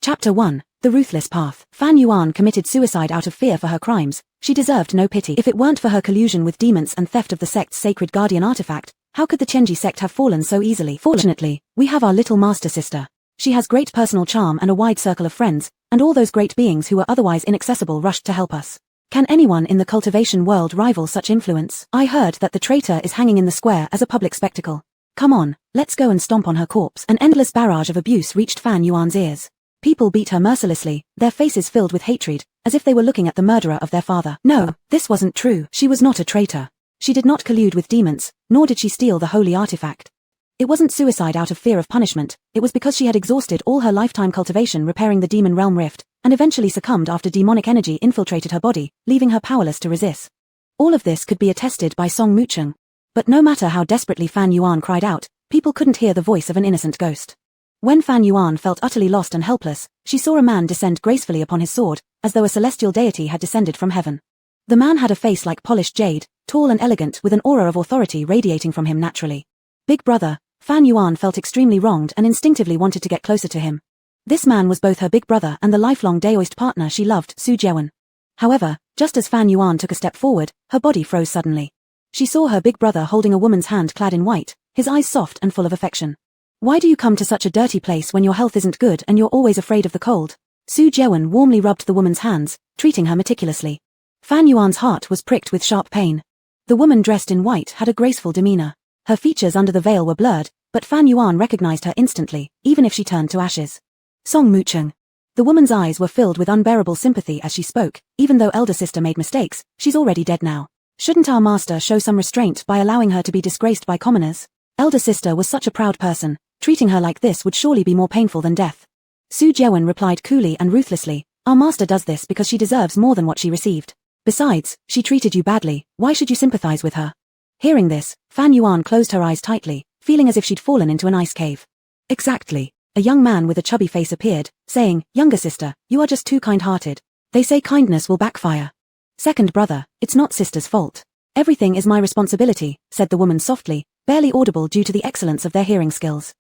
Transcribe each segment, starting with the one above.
Chapter 1. The Ruthless Path. Fan Yuan committed suicide out of fear for her crimes. She deserved no pity. If it weren't for her collusion with demons and theft of the sect's sacred guardian artifact, how could the Chenji sect have fallen so easily? Fortunately, we have our little master sister. She has great personal charm and a wide circle of friends, and all those great beings who were otherwise inaccessible rushed to help us. Can anyone in the cultivation world rival such influence? I heard that the traitor is hanging in the square as a public spectacle. Come on, let's go and stomp on her corpse. An endless barrage of abuse reached Fan Yuan's ears. People beat her mercilessly, their faces filled with hatred, as if they were looking at the murderer of their father. No, this wasn't true. She was not a traitor. She did not collude with demons, nor did she steal the holy artifact. It wasn't suicide out of fear of punishment, it was because she had exhausted all her lifetime cultivation repairing the demon realm rift, and eventually succumbed after demonic energy infiltrated her body, leaving her powerless to resist. All of this could be attested by Song Mucheng. But no matter how desperately Fan Yuan cried out, people couldn't hear the voice of an innocent ghost. When Fan Yuan felt utterly lost and helpless, she saw a man descend gracefully upon his sword, as though a celestial deity had descended from heaven. The man had a face like polished jade, tall and elegant with an aura of authority radiating from him naturally. Big brother, Fan Yuan felt extremely wronged and instinctively wanted to get closer to him. This man was both her big brother and the lifelong Daoist partner she loved, Su Jewen. However, just as Fan Yuan took a step forward, her body froze suddenly. She saw her big brother holding a woman's hand clad in white, his eyes soft and full of affection. Why do you come to such a dirty place when your health isn't good and you're always afraid of the cold? Su Jewen warmly rubbed the woman's hands, treating her meticulously. Fan Yuan's heart was pricked with sharp pain. The woman dressed in white had a graceful demeanor. Her features under the veil were blurred, but Fan Yuan recognized her instantly, even if she turned to ashes. Song Mucheng. The woman's eyes were filled with unbearable sympathy as she spoke. Even though elder sister made mistakes, she's already dead now. Shouldn't our master show some restraint by allowing her to be disgraced by commoners? Elder sister was such a proud person. Treating her like this would surely be more painful than death. Su Jewen replied coolly and ruthlessly, our master does this because she deserves more than what she received. Besides, she treated you badly, why should you sympathize with her? Hearing this, Fan Yuan closed her eyes tightly, feeling as if she'd fallen into an ice cave. Exactly. A young man with a chubby face appeared, saying, younger sister, you are just too kind-hearted. They say kindness will backfire. Second brother, it's not sister's fault. Everything is my responsibility, said the woman softly, barely audible due to the excellence of their hearing skills.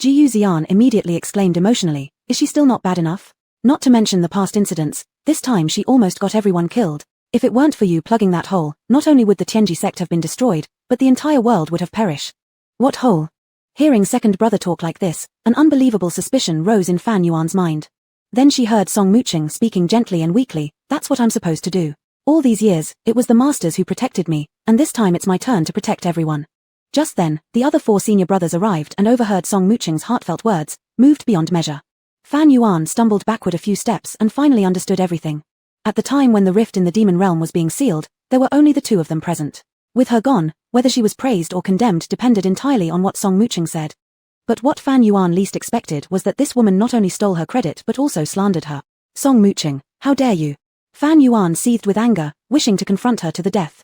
Jiyu Xian immediately exclaimed emotionally, is she still not bad enough? Not to mention the past incidents, this time she almost got everyone killed. If it weren't for you plugging that hole, not only would the Tianji sect have been destroyed, but the entire world would have perished. What hole? Hearing second brother talk like this, an unbelievable suspicion rose in Fan Yuan's mind. Then she heard Song Mucheng speaking gently and weakly, that's what I'm supposed to do. All these years, it was the masters who protected me, and this time it's my turn to protect everyone. Just then, the other four senior brothers arrived and overheard Song Mucheng's heartfelt words, moved beyond measure. Fan Yuan stumbled backward a few steps and finally understood everything. At the time when the rift in the demon realm was being sealed, there were only the two of them present. With her gone, whether she was praised or condemned depended entirely on what Song Mucheng said. But what Fan Yuan least expected was that this woman not only stole her credit but also slandered her. Song Mucheng, how dare you? Fan Yuan seethed with anger, wishing to confront her to the death.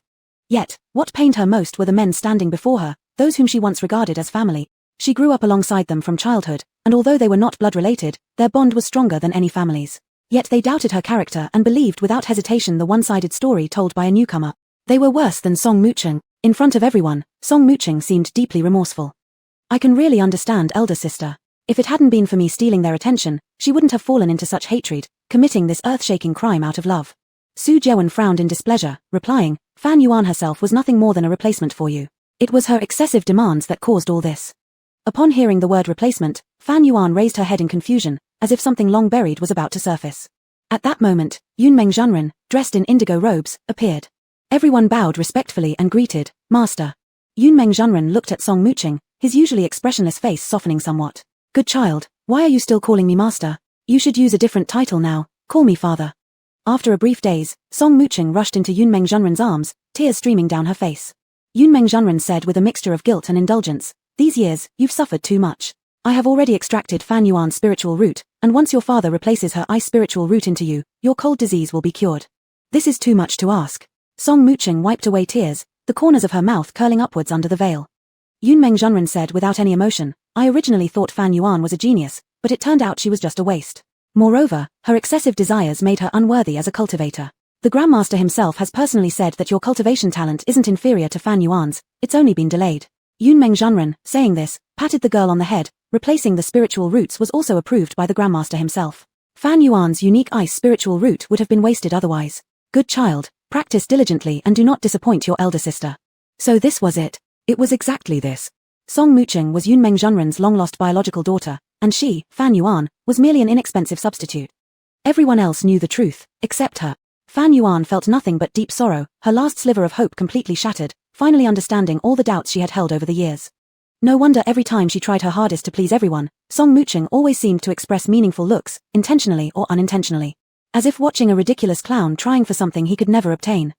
Yet, what pained her most were the men standing before her, those whom she once regarded as family. She grew up alongside them from childhood, and although they were not blood-related, their bond was stronger than any family's. Yet they doubted her character and believed without hesitation the one-sided story told by a newcomer. They were worse than Song Mucheng. In front of everyone, Song Mucheng seemed deeply remorseful. I can really understand elder sister. If it hadn't been for me stealing their attention, she wouldn't have fallen into such hatred, committing this earth-shaking crime out of love. Su Jewen frowned in displeasure, replying, Fan Yuan herself was nothing more than a replacement for you. It was her excessive demands that caused all this. Upon hearing the word replacement, Fan Yuan raised her head in confusion, as if something long buried was about to surface. At that moment, Yunmeng Zhenren, dressed in indigo robes, appeared. Everyone bowed respectfully and greeted, Master. Yunmeng Zhenren looked at Song Mucheng, his usually expressionless face softening somewhat. Good child, why are you still calling me master? You should use a different title now, call me father. After a brief daze, Song Mucheng rushed into Yunmeng Zhenren's arms, tears streaming down her face. Yunmeng Zhenren said with a mixture of guilt and indulgence, these years, you've suffered too much. I have already extracted Fan Yuan's spiritual root, and once your father replaces her ice spiritual root into you, your cold disease will be cured. This is too much to ask. Song Mucheng wiped away tears, the corners of her mouth curling upwards under the veil. Yunmeng Zhenren said without any emotion, I originally thought Fan Yuan was a genius, but it turned out she was just a waste. Moreover, her excessive desires made her unworthy as a cultivator. The Grandmaster himself has personally said that your cultivation talent isn't inferior to Fan Yuan's, it's only been delayed. Yunmeng Zhenren, saying this, patted the girl on the head, replacing the spiritual roots was also approved by the Grandmaster himself. Fan Yuan's unique ice spiritual root would have been wasted otherwise. Good child, practice diligently and do not disappoint your elder sister. So this was it. It was exactly this. Song Muqing was Yunmeng Zhenren's long-lost biological daughter, and she, Fan Yuan, was merely an inexpensive substitute. Everyone else knew the truth, except her. Fan Yuan felt nothing but deep sorrow, her last sliver of hope completely shattered, finally understanding all the doubts she had held over the years. No wonder every time she tried her hardest to please everyone, Song Muqing always seemed to express meaningful looks, intentionally or unintentionally. As if watching a ridiculous clown trying for something he could never obtain.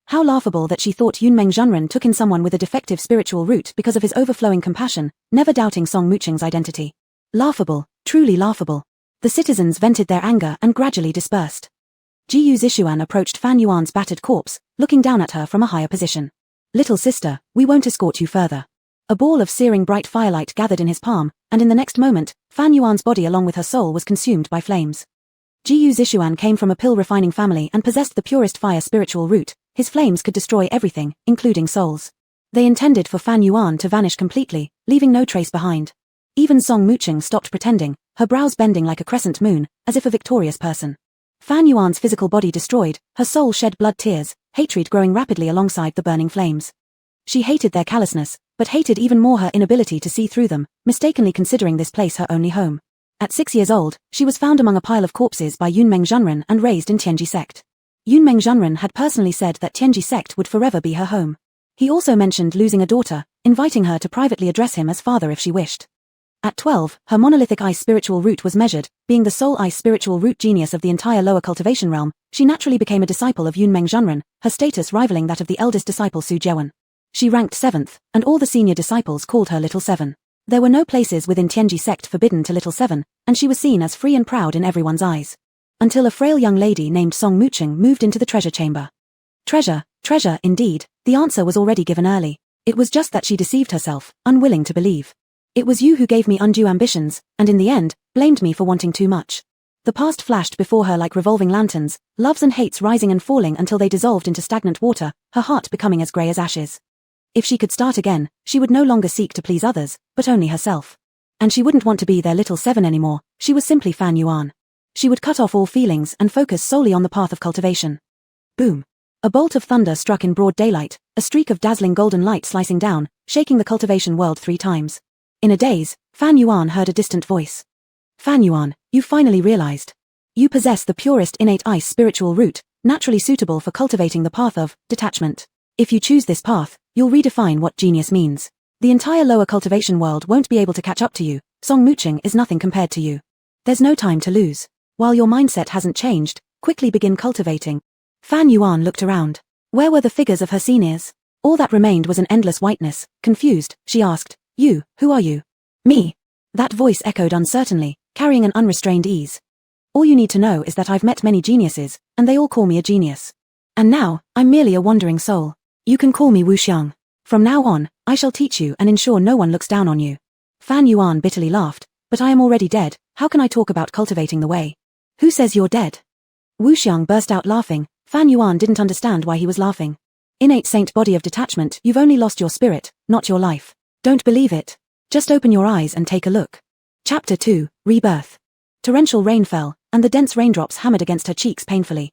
How laughable that she thought Yunmeng Zhenren took in someone with a defective spiritual root because of his overflowing compassion, never doubting Song Muqing's identity. Laughable, truly laughable. The citizens vented their anger and gradually dispersed. Jiyu Zishuan approached Fan Yuan's battered corpse, looking down at her from a higher position. Little sister, we won't escort you further. A ball of searing bright firelight gathered in his palm, and in the next moment, Fan Yuan's body along with her soul was consumed by flames. Jiyu Zishuan came from a pill-refining family and possessed the purest fire spiritual root. His flames could destroy everything, including souls. They intended for Fan Yuan to vanish completely, leaving no trace behind. Even Song Muqing stopped pretending, her brows bending like a crescent moon, as if a victorious person. Fan Yuan's physical body destroyed, her soul shed blood tears, hatred growing rapidly alongside the burning flames. She hated their callousness, but hated even more her inability to see through them, mistakenly considering this place her only home. At 6 years old, she was found among a pile of corpses by Yunmeng Zhenren and raised in Tianji sect. Yunmeng Zhenren had personally said that Tianji sect would forever be her home. He also mentioned losing a daughter, inviting her to privately address him as father if she wished. At 12, her monolithic ice spiritual root was measured, being the sole ice spiritual root genius of the entire lower cultivation realm. She naturally became a disciple of Yunmeng Zhenren, her status rivaling that of the eldest disciple Su Jewan. She ranked 7th, and all the senior disciples called her Little Seven. There were no places within Tianji sect forbidden to Little Seven, and she was seen as free and proud in everyone's eyes. Until a frail young lady named Song Muqing moved into the treasure chamber. Treasure, indeed, the answer was already given early. It was just that she deceived herself, unwilling to believe. It was you who gave me undue ambitions, and in the end, blamed me for wanting too much. The past flashed before her like revolving lanterns, loves and hates rising and falling until they dissolved into stagnant water, her heart becoming as grey as ashes. If she could start again, she would no longer seek to please others, but only herself. And she wouldn't want to be their Little Seven anymore, she was simply Fan Yuan. She would cut off all feelings and focus solely on the path of cultivation. Boom. A bolt of thunder struck in broad daylight, a streak of dazzling golden light slicing down, shaking the cultivation world 3 times. In a daze, Fan Yuan heard a distant voice. Fan Yuan, you finally realized. You possess the purest innate ice spiritual root, naturally suitable for cultivating the path of detachment. If you choose this path, you'll redefine what genius means. The entire lower cultivation world won't be able to catch up to you. Song Muqing is nothing compared to you. There's no time to lose. While your mindset hasn't changed, quickly begin cultivating. Fan Yuan looked around. Where were the figures of her seniors? All that remained was an endless whiteness. Confused, she asked, "You, who are you?" "Me." That voice echoed uncertainly, carrying an unrestrained ease. "All you need to know is that I've met many geniuses, and they all call me a genius. And now, I'm merely a wandering soul. You can call me Wu Xiang. From now on, I shall teach you and ensure no one looks down on you." Fan Yuan bitterly laughed. "But I am already dead, how can I talk about cultivating the way?" "Who says you're dead?" Wu Xiang burst out laughing. Fan Yuan didn't understand why he was laughing. "Innate saint body of detachment, you've only lost your spirit, not your life. Don't believe it? Just open your eyes and take a look." Chapter 2, Rebirth. Torrential rain fell, and the dense raindrops hammered against her cheeks painfully.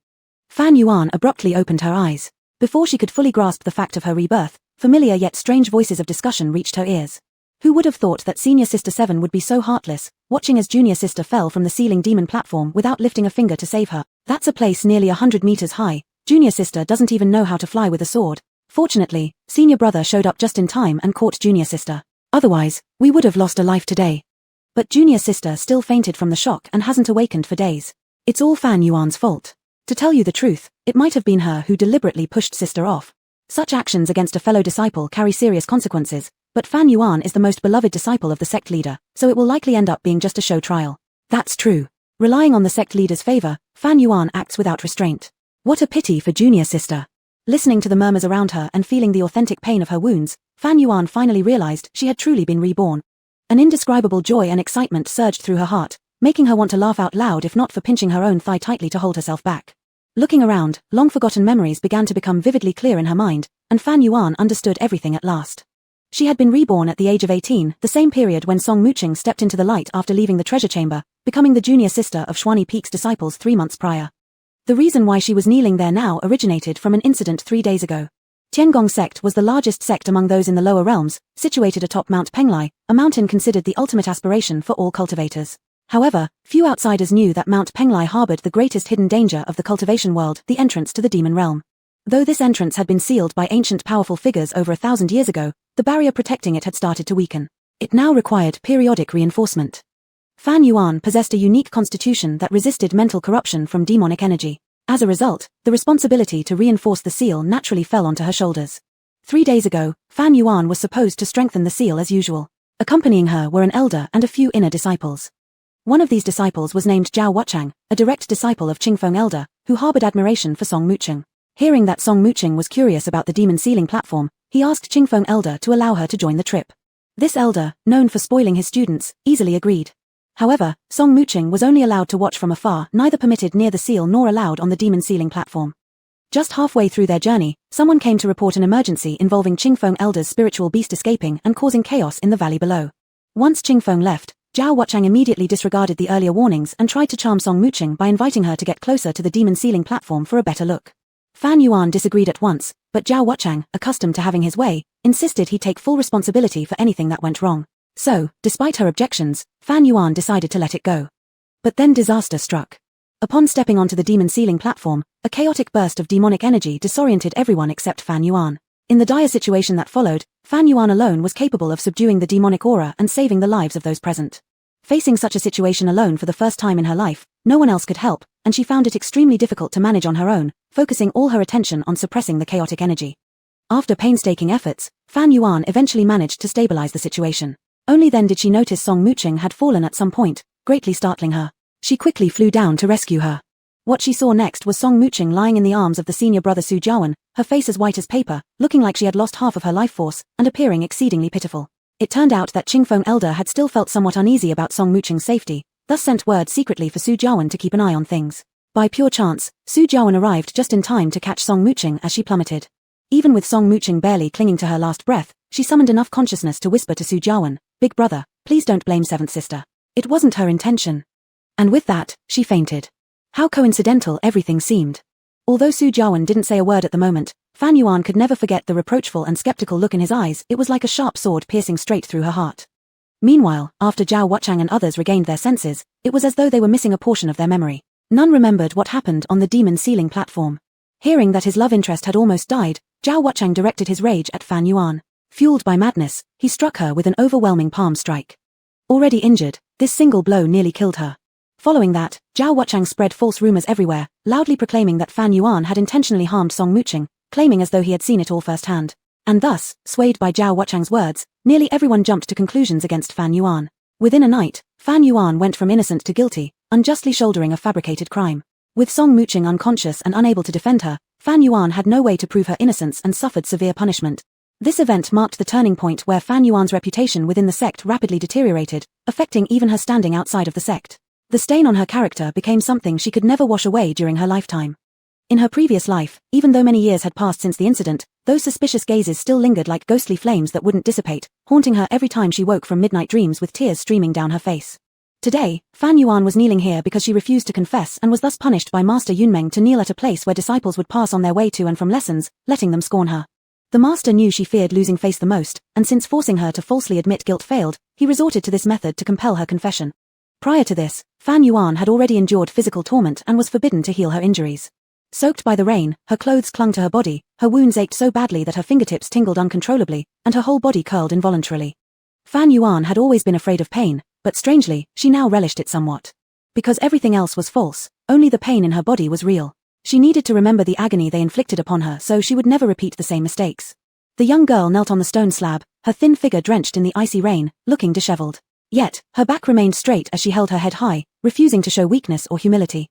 Fan Yuan abruptly opened her eyes. Before she could fully grasp the fact of her rebirth, familiar yet strange voices of discussion reached her ears. Who would have thought that Senior Sister 7 would be so heartless, watching as Junior Sister fell from the ceiling demon platform without lifting a finger to save her? That's a place nearly 100 meters high. Junior Sister doesn't even know how to fly with a sword. Fortunately, Senior Brother showed up just in time and caught Junior Sister. Otherwise, we would have lost a life today. But Junior Sister still fainted from the shock and hasn't awakened for days. It's all Fan Yuan's fault. To tell you the truth, it might have been her who deliberately pushed Sister off. Such actions against a fellow disciple carry serious consequences, but Fan Yuan is the most beloved disciple of the sect leader, so it will likely end up being just a show trial. That's true. Relying on the sect leader's favor, Fan Yuan acts without restraint. What a pity for Junior Sister. Listening to the murmurs around her and feeling the authentic pain of her wounds, Fan Yuan finally realized she had truly been reborn. An indescribable joy and excitement surged through her heart, making her want to laugh out loud if not for pinching her own thigh tightly to hold herself back. Looking around, long-forgotten memories began to become vividly clear in her mind, and Fan Yuan understood everything at last. She had been reborn at the age of 18, the same period when Song Muching stepped into the light after leaving the treasure chamber, becoming the junior sister of Xuanyi Peak's disciples 3 months prior. The reason why she was kneeling there now originated from an incident 3 days ago. Tiangong sect was the largest sect among those in the lower realms, situated atop Mount Penglai, a mountain considered the ultimate aspiration for all cultivators. However, few outsiders knew that Mount Penglai harbored the greatest hidden danger of the cultivation world, the entrance to the demon realm. Though this entrance had been sealed by ancient powerful figures over 1,000 years ago, the barrier protecting it had started to weaken. It now required periodic reinforcement. Fan Yuan possessed a unique constitution that resisted mental corruption from demonic energy. As a result, the responsibility to reinforce the seal naturally fell onto her shoulders. 3 days ago, Fan Yuan was supposed to strengthen the seal as usual. Accompanying her were an elder and a few inner disciples. One of these disciples was named Zhao Wuchang, a direct disciple of Qingfeng Elder, who harbored admiration for Song Muching. Hearing that Song Muching was curious about the demon sealing platform, he asked Qingfeng Elder to allow her to join the trip. This elder, known for spoiling his students, easily agreed. However, Song Muching was only allowed to watch from afar, neither permitted near the seal nor allowed on the demon sealing platform. Just halfway through their journey, someone came to report an emergency involving Qingfeng Elder's spiritual beast escaping and causing chaos in the valley below. Once Qingfeng left, Zhao Wuchang immediately disregarded the earlier warnings and tried to charm Song Muching by inviting her to get closer to the demon sealing platform for a better look. Fan Yuan disagreed at once, but Zhao Wuchang, accustomed to having his way, insisted he take full responsibility for anything that went wrong. So, despite her objections, Fan Yuan decided to let it go. But then disaster struck. Upon stepping onto the demon sealing platform, a chaotic burst of demonic energy disoriented everyone except Fan Yuan. In the dire situation that followed, Fan Yuan alone was capable of subduing the demonic aura and saving the lives of those present. Facing such a situation alone for the first time in her life, no one else could help, and she found it extremely difficult to manage on her own, focusing all her attention on suppressing the chaotic energy. After painstaking efforts, Fan Yuan eventually managed to stabilize the situation. Only then did she notice Song Muching had fallen at some point, greatly startling her. She quickly flew down to rescue her. What she saw next was Song Muching lying in the arms of the senior brother Su Jiawan, her face as white as paper, looking like she had lost half of her life force, and appearing exceedingly pitiful. It turned out that Qingfeng Elder had still felt somewhat uneasy about Song Muching's safety, thus sent word secretly for Su Jiawan to keep an eye on things. By pure chance, Su Jiawan arrived just in time to catch Song Muching as she plummeted. Even with Song Muching barely clinging to her last breath, she summoned enough consciousness to whisper to Su Jiawan, "Big brother, please don't blame seventh sister. It wasn't her intention." And with that, she fainted. How coincidental everything seemed. Although Su Jiawan didn't say a word at the moment, Fan Yuan could never forget the reproachful and skeptical look in his eyes. It was like a sharp sword piercing straight through her heart. Meanwhile, after Zhao Wuchang and others regained their senses, it was as though they were missing a portion of their memory. None remembered what happened on the demon sealing platform. Hearing that his love interest had almost died, Zhao Wuchang directed his rage at Fan Yuan. Fueled by madness, he struck her with an overwhelming palm strike. Already injured, this single blow nearly killed her. Following that, Zhao Wuchang spread false rumors everywhere, loudly proclaiming that Fan Yuan had intentionally harmed Song Muching, claiming as though he had seen it all firsthand. And thus, swayed by Zhao Wuchang's words, nearly everyone jumped to conclusions against Fan Yuan. Within a night, Fan Yuan went from innocent to guilty, unjustly shouldering a fabricated crime. With Song Muching unconscious and unable to defend her, Fan Yuan had no way to prove her innocence and suffered severe punishment. This event marked the turning point where Fan Yuan's reputation within the sect rapidly deteriorated, affecting even her standing outside of the sect. The stain on her character became something she could never wash away during her lifetime. In her previous life, even though many years had passed since the incident, those suspicious gazes still lingered like ghostly flames that wouldn't dissipate, haunting her every time she woke from midnight dreams with tears streaming down her face. Today, Fan Yuan was kneeling here because she refused to confess and was thus punished by Master Yunmeng to kneel at a place where disciples would pass on their way to and from lessons, letting them scorn her. The master knew she feared losing face the most, and since forcing her to falsely admit guilt failed, he resorted to this method to compel her confession. Prior to this, Fan Yuan had already endured physical torment and was forbidden to heal her injuries. Soaked by the rain, her clothes clung to her body, her wounds ached so badly that her fingertips tingled uncontrollably, and her whole body curled involuntarily. Fan Yuan had always been afraid of pain, but strangely, she now relished it somewhat. Because everything else was false, only the pain in her body was real. She needed to remember the agony they inflicted upon her so she would never repeat the same mistakes. The young girl knelt on the stone slab, her thin figure drenched in the icy rain, looking disheveled. Yet, her back remained straight as she held her head high, refusing to show weakness or humility.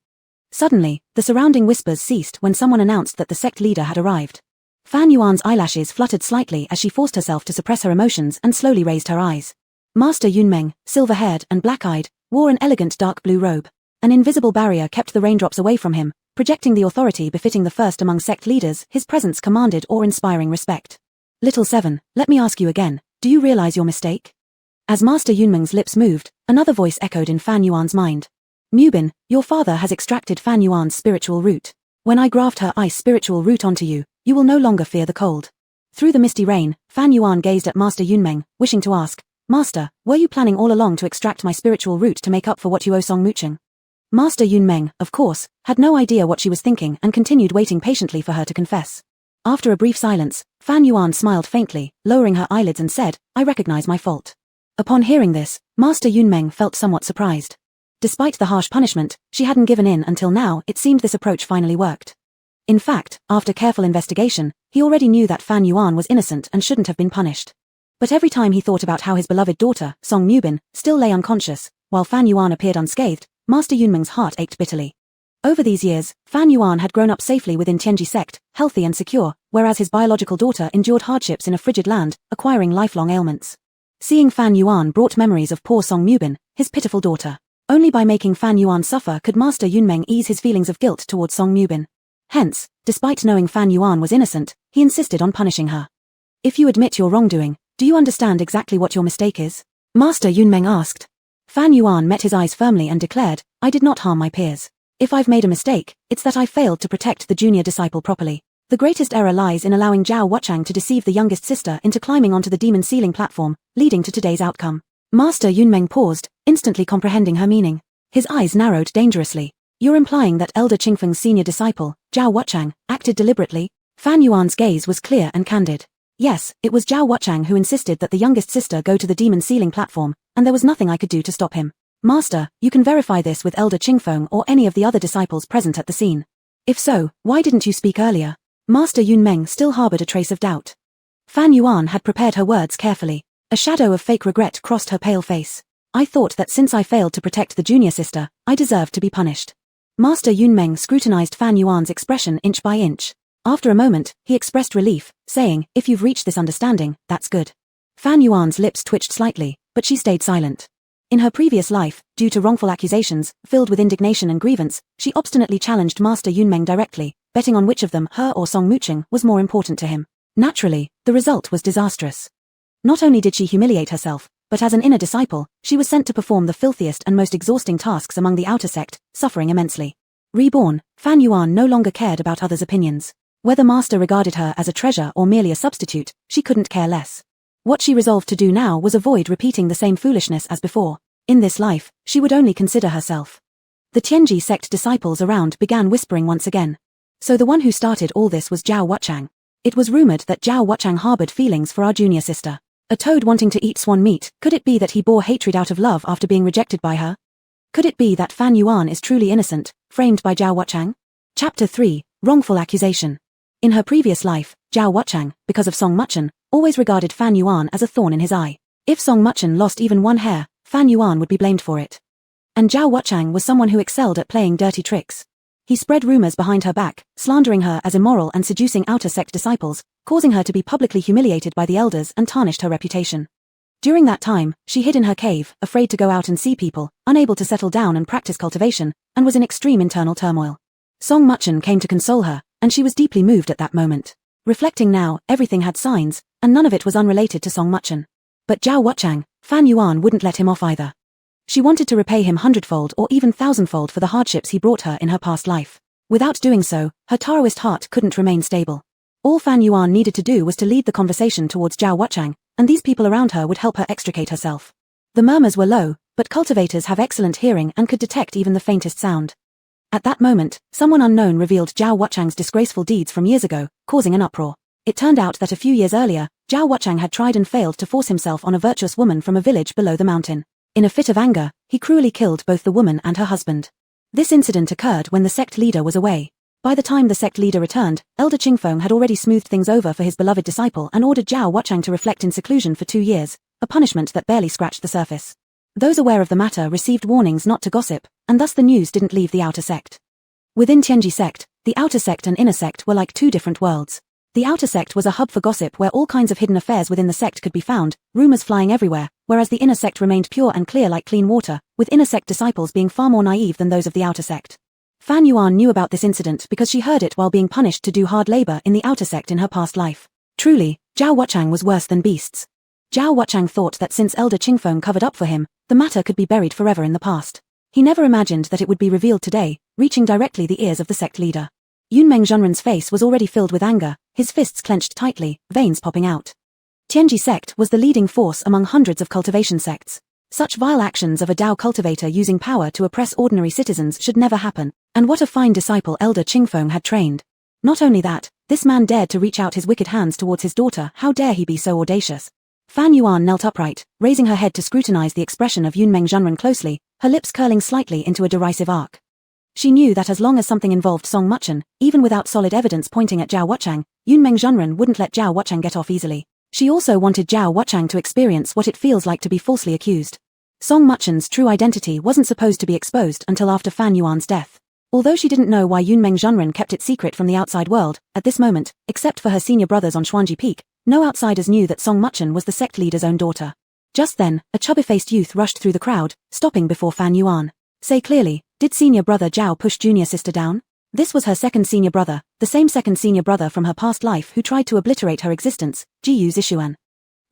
Suddenly, the surrounding whispers ceased when someone announced that the sect leader had arrived. Fan Yuan's eyelashes fluttered slightly as she forced herself to suppress her emotions and slowly raised her eyes. Master Yunmeng, silver-haired and black-eyed, wore an elegant dark blue robe. An invisible barrier kept the raindrops away from him, projecting the authority befitting the first among sect leaders. His presence commanded awe-inspiring respect. "Little Seven, let me ask you again, Do you realize your mistake? As Master Yunmeng's lips moved, another voice echoed in Fan Yuan's mind. Mubin, your father has extracted Fan Yuan's spiritual root. When I graft her ice spiritual root onto you, you will no longer fear the cold. Through the misty rain, Fan Yuan gazed at Master Yunmeng, wishing to ask, Master, were you planning all along to extract my spiritual root to make up for what you owe Song Mucheng? Master Yunmeng, of course, had no idea what she was thinking and continued waiting patiently for her to confess. After a brief silence, Fan Yuan smiled faintly, lowering her eyelids and said, I recognize my fault. Upon hearing this, Master Yunmeng felt somewhat surprised. Despite the harsh punishment, she hadn't given in until now. It seemed this approach finally worked. In fact, after careful investigation, he already knew that Fan Yuan was innocent and shouldn't have been punished. But every time he thought about how his beloved daughter, Song Mubin, still lay unconscious, while Fan Yuan appeared unscathed, Master Yunmeng's heart ached bitterly. Over these years, Fan Yuan had grown up safely within Tianji sect, healthy and secure, whereas his biological daughter endured hardships in a frigid land, acquiring lifelong ailments. Seeing Fan Yuan brought memories of poor Song Mubin, his pitiful daughter. Only by making Fan Yuan suffer could Master Yunmeng ease his feelings of guilt towards Song Mubin. Hence, despite knowing Fan Yuan was innocent, he insisted on punishing her. If you admit your wrongdoing, do you understand exactly what your mistake is? Master Yunmeng asked. Fan Yuan met his eyes firmly and declared, I did not harm my peers. If I've made a mistake, it's that I failed to protect the junior disciple properly. The greatest error lies in allowing Zhao Wuchang to deceive the youngest sister into climbing onto the demon ceiling platform, leading to today's outcome. Master Yunmeng paused, instantly comprehending her meaning. His eyes narrowed dangerously. You're implying that Elder Qingfeng's senior disciple, Zhao Wuchang, acted deliberately? Fan Yuan's gaze was clear and candid. Yes, it was Zhao Wuchang who insisted that the youngest sister go to the demon ceiling platform, and there was nothing I could do to stop him. Master, you can verify this with Elder Qingfeng or any of the other disciples present at the scene. If so, why didn't you speak earlier? Master Yunmeng still harbored a trace of doubt. Fan Yuan had prepared her words carefully. A shadow of fake regret crossed her pale face. I thought that since I failed to protect the junior sister, I deserved to be punished. Master Yunmeng scrutinized Fan Yuan's expression inch by inch. After a moment, he expressed relief, saying, if you've reached this understanding, that's good. Fan Yuan's lips twitched slightly, but she stayed silent. In her previous life, due to wrongful accusations, filled with indignation and grievance, she obstinately challenged Master Yunmeng directly, betting on which of them, her or Song Mucheng, was more important to him. Naturally, the result was disastrous. Not only did she humiliate herself, but as an inner disciple, she was sent to perform the filthiest and most exhausting tasks among the outer sect, suffering immensely. Reborn, Fan Yuan no longer cared about others' opinions. Whether Master regarded her as a treasure or merely a substitute, she couldn't care less. What she resolved to do now was avoid repeating the same foolishness as before. In this life, she would only consider herself. The Tianji sect disciples around began whispering once again. So the one who started all this was Zhao Wuchang. It was rumored that Zhao Wuchang harbored feelings for our junior sister. A toad wanting to eat swan meat, could it be that he bore hatred out of love after being rejected by her? Could it be that Fan Yuan is truly innocent, framed by Zhao Wuchang? Chapter 3, Wrongful Accusation. In her previous life, Zhao Wuchang, because of Song Mucheng, always regarded Fan Yuan as a thorn in his eye. If Song Mucheng lost even one hair, Fan Yuan would be blamed for it. And Zhao Wuchang was someone who excelled at playing dirty tricks. He spread rumors behind her back, slandering her as immoral and seducing outer sect disciples, causing her to be publicly humiliated by the elders and tarnished her reputation. During that time, she hid in her cave, afraid to go out and see people, unable to settle down and practice cultivation, and was in extreme internal turmoil. Song Mucheng came to console her, and she was deeply moved at that moment. Reflecting now, everything had signs, and none of it was unrelated to Song Mucheng. But Zhao Wuchang, Fan Yuan wouldn't let him off either. She wanted to repay him hundredfold or even thousandfold for the hardships he brought her in her past life. Without doing so, her Taoist heart couldn't remain stable. All Fan Yuan needed to do was to lead the conversation towards Zhao Wuchang, and these people around her would help her extricate herself. The murmurs were low, but cultivators have excellent hearing and could detect even the faintest sound. At that moment, someone unknown revealed Zhao Wuchang's disgraceful deeds from years ago, causing an uproar. It turned out that a few years earlier, Zhao Wuchang had tried and failed to force himself on a virtuous woman from a village below the mountain. In a fit of anger, he cruelly killed both the woman and her husband. This incident occurred when the sect leader was away. By the time the sect leader returned, Elder Qingfeng had already smoothed things over for his beloved disciple and ordered Zhao Wuchang to reflect in seclusion for 2 years, a punishment that barely scratched the surface. Those aware of the matter received warnings not to gossip, and thus the news didn't leave the outer sect. Within Tianji sect, the outer sect and inner sect were like two different worlds. The outer sect was a hub for gossip where all kinds of hidden affairs within the sect could be found, rumors flying everywhere, whereas the inner sect remained pure and clear like clean water, with inner sect disciples being far more naive than those of the outer sect. Fan Yuan knew about this incident because she heard it while being punished to do hard labor in the outer sect in her past life. Truly, Zhao Wuchang was worse than beasts. Zhao Wuchang thought that since Elder Qingfeng covered up for him, the matter could be buried forever in the past. He never imagined that it would be revealed today, reaching directly the ears of the sect leader. Yunmeng Zhenren's face was already filled with anger, his fists clenched tightly, veins popping out. Tianji sect was the leading force among hundreds of cultivation sects. Such vile actions of a Dao cultivator using power to oppress ordinary citizens should never happen, and what a fine disciple Elder Qingfeng had trained. Not only that, this man dared to reach out his wicked hands towards his daughter. How dare he be so audacious? Fan Yuan knelt upright, raising her head to scrutinize the expression of Yunmeng Zhenren closely, her lips curling slightly into a derisive arc. She knew that as long as something involved Song Muchen, even without solid evidence pointing at Zhao Wuchang, Yunmeng Zhenren wouldn't let Zhao Wuchang get off easily. She also wanted Zhao Wuchang to experience what it feels like to be falsely accused. Song Muchen's true identity wasn't supposed to be exposed until after Fan Yuan's death. Although she didn't know why Yunmeng Zhenren kept it secret from the outside world, at this moment, except for her senior brothers on Xuanji Peak, no outsiders knew that Song Muchen was the sect leader's own daughter. Just then, a chubby-faced youth rushed through the crowd, stopping before Fan Yuan. Say clearly, did senior brother Zhao push junior sister down? This was her second senior brother, the same second senior brother from her past life who tried to obliterate her existence, Jiyu Zishuan.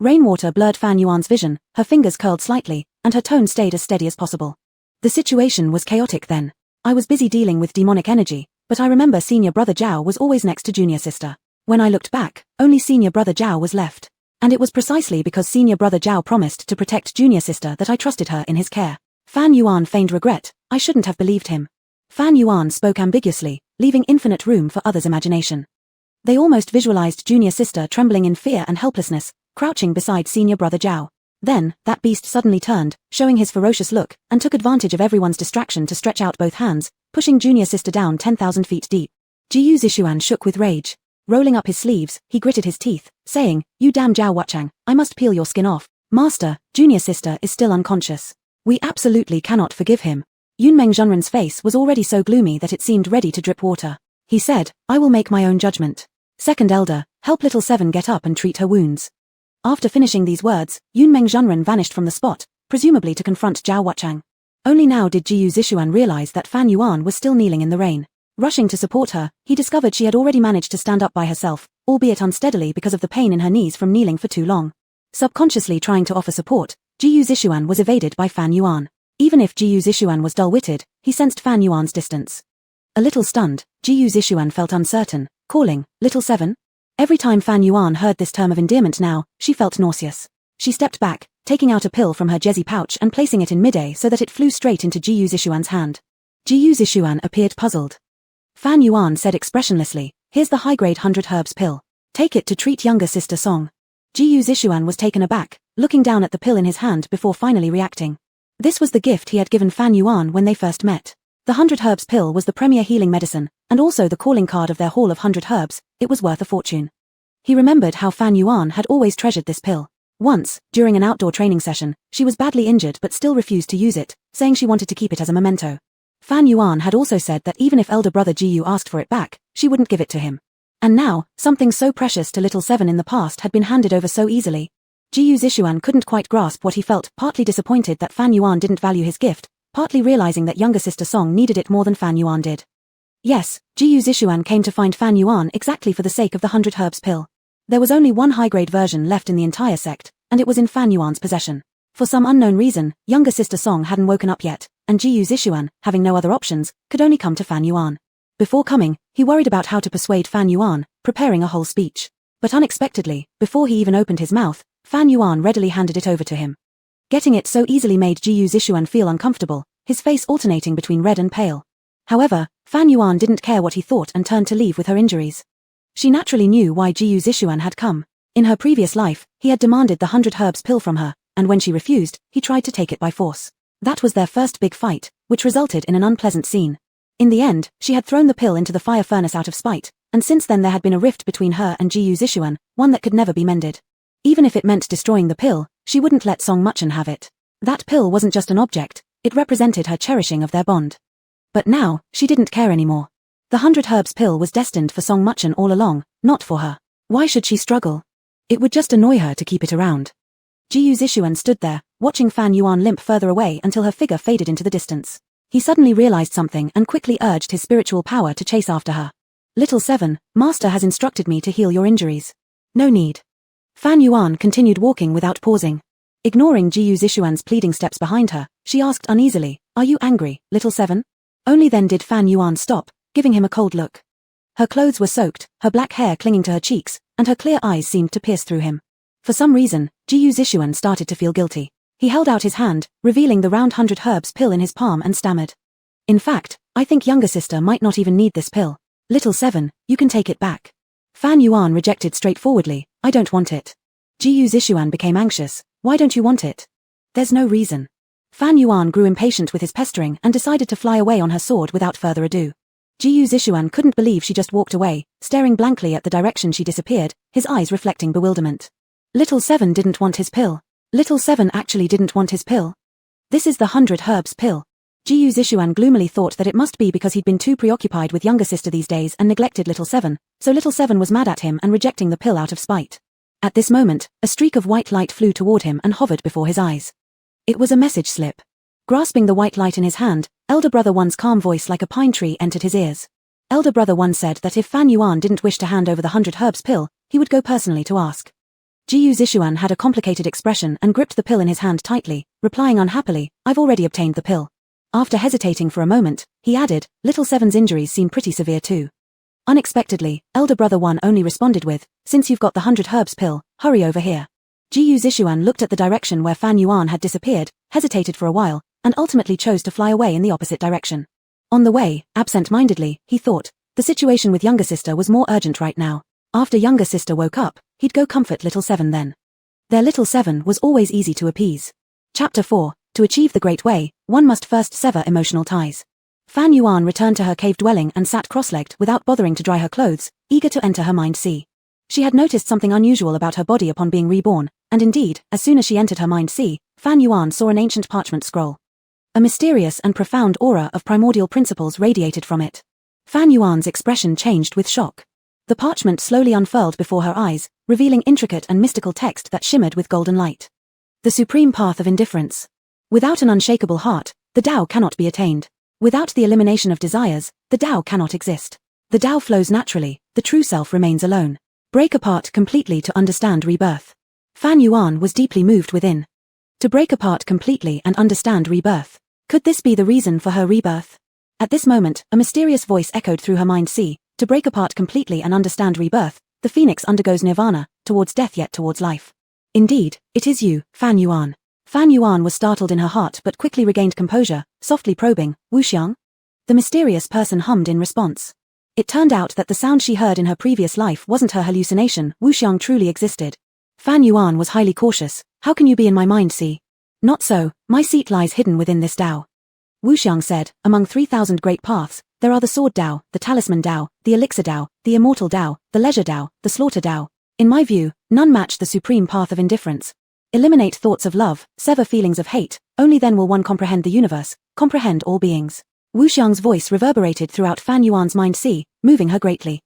Rainwater blurred Fan Yuan's vision, her fingers curled slightly, and her tone stayed as steady as possible. The situation was chaotic then. I was busy dealing with demonic energy, but I remember senior brother Zhao was always next to junior sister. When I looked back, only senior brother Zhao was left. And it was precisely because senior brother Zhao promised to protect junior sister that I trusted her in his care. Fan Yuan feigned regret. I shouldn't have believed him. Fan Yuan spoke ambiguously, leaving infinite room for others' imagination. They almost visualized junior sister trembling in fear and helplessness, crouching beside senior brother Zhao. Then, that beast suddenly turned, showing his ferocious look, and took advantage of everyone's distraction to stretch out both hands, pushing junior sister down 10,000 feet deep. Jiyu Zishuan shook with rage. Rolling up his sleeves, he gritted his teeth, saying, "You damn Zhao Wuchang, I must peel your skin off. Master, junior sister is still unconscious. We absolutely cannot forgive him." Yunmeng Zhenren's face was already so gloomy that it seemed ready to drip water. He said, "I will make my own judgment. Second elder, help little Seven get up and treat her wounds." After finishing these words, Yunmeng Zhenren vanished from the spot, presumably to confront Zhao Wuchang. Only now did Jiyu Zishuan realize that Fan Yuan was still kneeling in the rain. Rushing to support her, he discovered she had already managed to stand up by herself, albeit unsteadily because of the pain in her knees from kneeling for too long. Subconsciously trying to offer support, Jiyu Zishuan was evaded by Fan Yuan. Even if Jiyu Zishuan was dull-witted, he sensed Fan Yuan's distance. A little stunned, Jiyu Zishuan felt uncertain, calling, "Little Seven?" Every time Fan Yuan heard this term of endearment now, she felt nauseous. She stepped back, taking out a pill from her jezzy pouch and placing it in mid-air so that it flew straight into Jiyu Zishuan's hand. Jiyu Zishuan appeared puzzled. Fan Yuan said expressionlessly, "Here's the high-grade 100 herbs pill. Take it to treat younger sister Song." Jiyu Zishuan was taken aback, looking down at the pill in his hand before finally reacting. This was the gift he had given Fan Yuan when they first met. The 100 herbs pill was the premier healing medicine, and also the calling card of their hall of 100 herbs. It was worth a fortune. He remembered how Fan Yuan had always treasured this pill. Once, during an outdoor training session, she was badly injured but still refused to use it, saying she wanted to keep it as a memento. Fan Yuan had also said that even if elder brother Jiyu asked for it back, she wouldn't give it to him. And now, something so precious to little Seven in the past had been handed over so easily. Jiyu Zishuan couldn't quite grasp what he felt, partly disappointed that Fan Yuan didn't value his gift, partly realizing that younger sister Song needed it more than Fan Yuan did. Yes, Jiyu Zishuan came to find Fan Yuan exactly for the sake of the 100 herbs pill. There was only one high-grade version left in the entire sect, and it was in Fan Yuan's possession. For some unknown reason, younger sister Song hadn't woken up yet, and Jiyu Zishuan, having no other options, could only come to Fan Yuan. Before coming, he worried about how to persuade Fan Yuan, preparing a whole speech. But unexpectedly, before he even opened his mouth, Fan Yuan readily handed it over to him. Getting it so easily made Jiyu Zishuan feel uncomfortable, his face alternating between red and pale. However, Fan Yuan didn't care what he thought and turned to leave with her injuries. She naturally knew why Jiyu Zishuan had come. In her previous life, he had demanded the 100 herbs pill from her, and when she refused, he tried to take it by force. That was their first big fight, which resulted in an unpleasant scene. In the end, she had thrown the pill into the fire furnace out of spite, and since then there had been a rift between her and Jiyu Zishuan, one that could never be mended. Even if it meant destroying the pill, she wouldn't let Song Muchen have it. That pill wasn't just an object, it represented her cherishing of their bond. But now, she didn't care anymore. The 100 herbs pill was destined for Song Muchen all along, not for her. Why should she struggle? It would just annoy her to keep it around. Jiyu Zishuan stood there, watching Fan Yuan limp further away until her figure faded into the distance. He suddenly realized something and quickly urged his spiritual power to chase after her. "Little Seven, Master has instructed me to heal your injuries." "No need." Fan Yuan continued walking without pausing. Ignoring Jiyu Zixuan's pleading steps behind her, she asked uneasily, "Are you angry, little seven?" Only then did Fan Yuan stop, giving him a cold look. Her clothes were soaked, her black hair clinging to her cheeks, and her clear eyes seemed to pierce through him. For some reason, Jiyu Zixuan started to feel guilty. He held out his hand, revealing the round 100 herbs pill in his palm and stammered. "In fact, I think younger sister might not even need this pill. Little seven, you can take it back." Fan Yuan rejected straightforwardly, "I don't want it." Jiyu Zixuan became anxious. "Why don't you want it?" "There's no reason." Fan Yuan grew impatient with his pestering and decided to fly away on her sword without further ado. Jiyu Zixuan couldn't believe she just walked away, staring blankly at the direction she disappeared, his eyes reflecting bewilderment. Little seven didn't want his pill. Little seven actually didn't want his pill. This is the 100 herbs pill. Jiyu Zixuan gloomily thought that it must be because he'd been too preoccupied with younger sister these days and neglected little seven, so little seven was mad at him and rejecting the pill out of spite. At this moment, a streak of white light flew toward him and hovered before his eyes. It was a message slip. Grasping the white light in his hand, Elder Brother One's calm voice like a pine tree entered his ears. Elder Brother One said that if Fan Yuan didn't wish to hand over the 100 herbs pill, he would go personally to ask. Jiyu Zixuan had a complicated expression and gripped the pill in his hand tightly, replying unhappily, "I've already obtained the pill." After hesitating for a moment, he added, "Little seven's injuries seem pretty severe too." Unexpectedly, Elder Brother One only responded with, "Since you've got the 100 herbs pill, hurry over here." Jiyu Zixuan looked at the direction where Fan Yuan had disappeared, hesitated for a while, and ultimately chose to fly away in the opposite direction. On the way, absent-mindedly, he thought, the situation with younger sister was more urgent right now. After younger sister woke up, he'd go comfort little seven then. Their little seven was always easy to appease. Chapter 4, To achieve the Great Way, one must first sever emotional ties. Fan Yuan returned to her cave dwelling and sat cross-legged without bothering to dry her clothes, eager to enter her mind sea. She had noticed something unusual about her body upon being reborn, and indeed, as soon as she entered her mind sea, Fan Yuan saw an ancient parchment scroll. A mysterious and profound aura of primordial principles radiated from it. Fan Yuan's expression changed with shock. The parchment slowly unfurled before her eyes, revealing intricate and mystical text that shimmered with golden light. The supreme path of indifference. Without an unshakable heart, the Tao cannot be attained. Without the elimination of desires, the Tao cannot exist. The Tao flows naturally, the true self remains alone. Break apart completely to understand rebirth. Fan Yuan was deeply moved within. To break apart completely and understand rebirth. Could this be the reason for her rebirth? At this moment, a mysterious voice echoed through her mind sea. To break apart completely and understand rebirth, the phoenix undergoes nirvana, towards death yet towards life. Indeed, it is you, Fan Yuan. Fan Yuan was startled in her heart but quickly regained composure, softly probing, "Wuxiang?" The mysterious person hummed in response. It turned out that the sound she heard in her previous life wasn't her hallucination, Wuxiang truly existed. Fan Yuan was highly cautious. "How can you be in my mind, see?" "Not so, my seat lies hidden within this Tao." Wuxiang said, "Among 3,000 great paths, there are the Sword Tao, the Talisman Tao, the Elixir Tao, the Immortal Tao, the Leisure Tao, the Slaughter Tao. In my view, none match the supreme path of indifference. Eliminate thoughts of love, sever feelings of hate, only then will one comprehend the universe, comprehend all beings." Wuxiang's voice reverberated throughout Fan Yuan's mind sea, moving her greatly.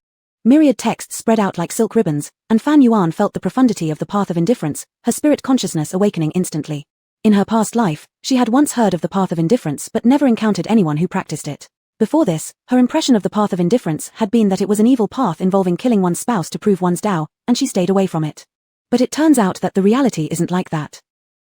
Myriad texts spread out like silk ribbons, and Fan Yuan felt the profundity of the path of indifference, her spirit consciousness awakening instantly. In her past life, she had once heard of the path of indifference but never encountered anyone who practiced it. Before this, her impression of the path of indifference had been that it was an evil path involving killing one's spouse to prove one's Tao, and she stayed away from it. But it turns out that the reality isn't like that.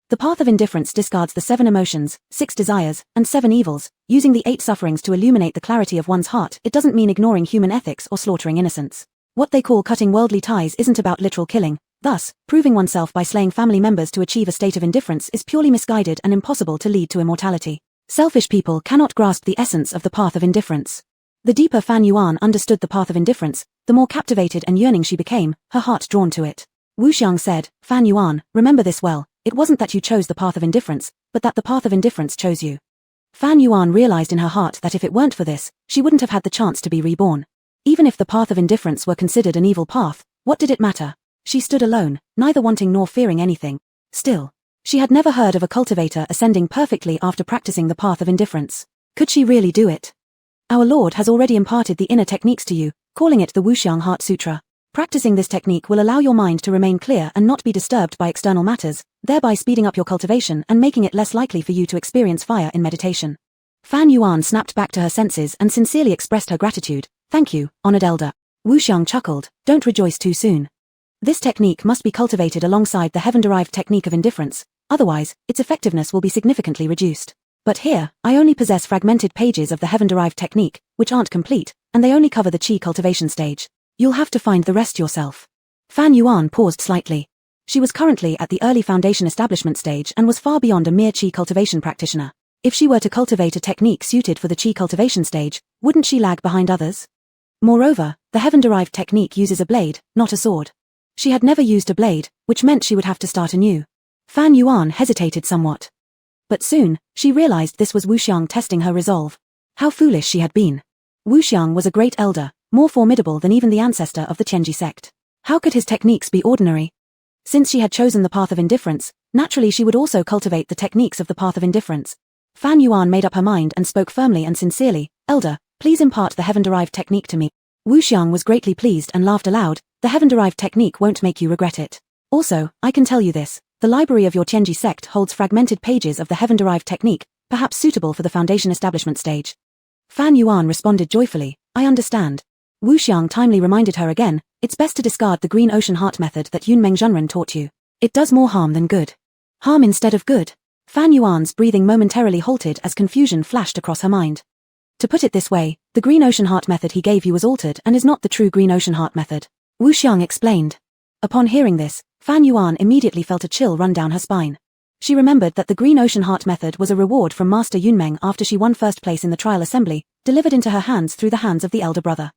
The path of indifference discards the 7 emotions, 6 desires, and 7 evils, using the 8 sufferings to illuminate the clarity of one's heart. It doesn't mean ignoring human ethics or slaughtering innocents. What they call cutting worldly ties isn't about literal killing. Thus, proving oneself by slaying family members to achieve a state of indifference is purely misguided and impossible to lead to immortality. Selfish people cannot grasp the essence of the path of indifference. The deeper Fan Yuan understood the path of indifference, the more captivated and yearning she became, her heart drawn to it. Wuxiang said, "Fan Yuan, remember this well, it wasn't that you chose the path of indifference, but that the path of indifference chose you." Fan Yuan realized in her heart that if it weren't for this, she wouldn't have had the chance to be reborn. Even if the path of indifference were considered an evil path, what did it matter? She stood alone, neither wanting nor fearing anything. Still, she had never heard of a cultivator ascending perfectly after practicing the path of indifference. Could she really do it? Our Lord has already imparted the inner techniques to you, calling it the Wuxiang Heart Sutra. Practicing this technique will allow your mind to remain clear and not be disturbed by external matters, thereby speeding up your cultivation and making it less likely for you to experience fire in meditation. Fan Yuan snapped back to her senses and sincerely expressed her gratitude. "Thank you, honored elder." Wuxiang chuckled, "Don't rejoice too soon. This technique must be cultivated alongside the heaven-derived technique of indifference, otherwise, its effectiveness will be significantly reduced. But here, I only possess fragmented pages of the heaven-derived technique, which aren't complete, and they only cover the chi cultivation stage. You'll have to find the rest yourself. Fan Yuan paused slightly. She was currently at the early foundation establishment stage and was far beyond a mere chi cultivation practitioner. If she were to cultivate a technique suited for the chi cultivation stage, wouldn't she lag behind others? Moreover, the heaven-derived technique uses a blade, not a sword. She had never used a blade, which meant she would have to start anew. Fan Yuan hesitated somewhat. But soon, she realized this was Wuxiang testing her resolve. How foolish she had been. Wuxiang was a great elder, more formidable than even the ancestor of the Tianji sect. How could his techniques be ordinary? Since she had chosen the path of indifference, naturally she would also cultivate the techniques of the path of indifference. Fan Yuan made up her mind and spoke firmly and sincerely, "Elder, please impart the heaven-derived technique to me." Wuxiang was greatly pleased and laughed aloud. "The heaven-derived technique won't make you regret it. Also, I can tell you this, the library of your Tianji sect holds fragmented pages of the heaven-derived technique, perhaps suitable for the foundation establishment stage." Fan Yuan responded joyfully, "I understand." Wuxiang timely reminded her again, "It's best to discard the green ocean heart method that Yunmeng Zhenren taught you. It does more harm than good." Harm instead of good? Fan Yuan's breathing momentarily halted as confusion flashed across her mind. "To put it this way, the green ocean heart method he gave you was altered and is not the true green ocean heart method," Wuxiang explained. Upon hearing this, Fan Yuan immediately felt a chill run down her spine. She remembered that the green ocean heart method was a reward from Master Yunmeng after she won first place in the trial assembly, delivered into her hands through the hands of the elder brother.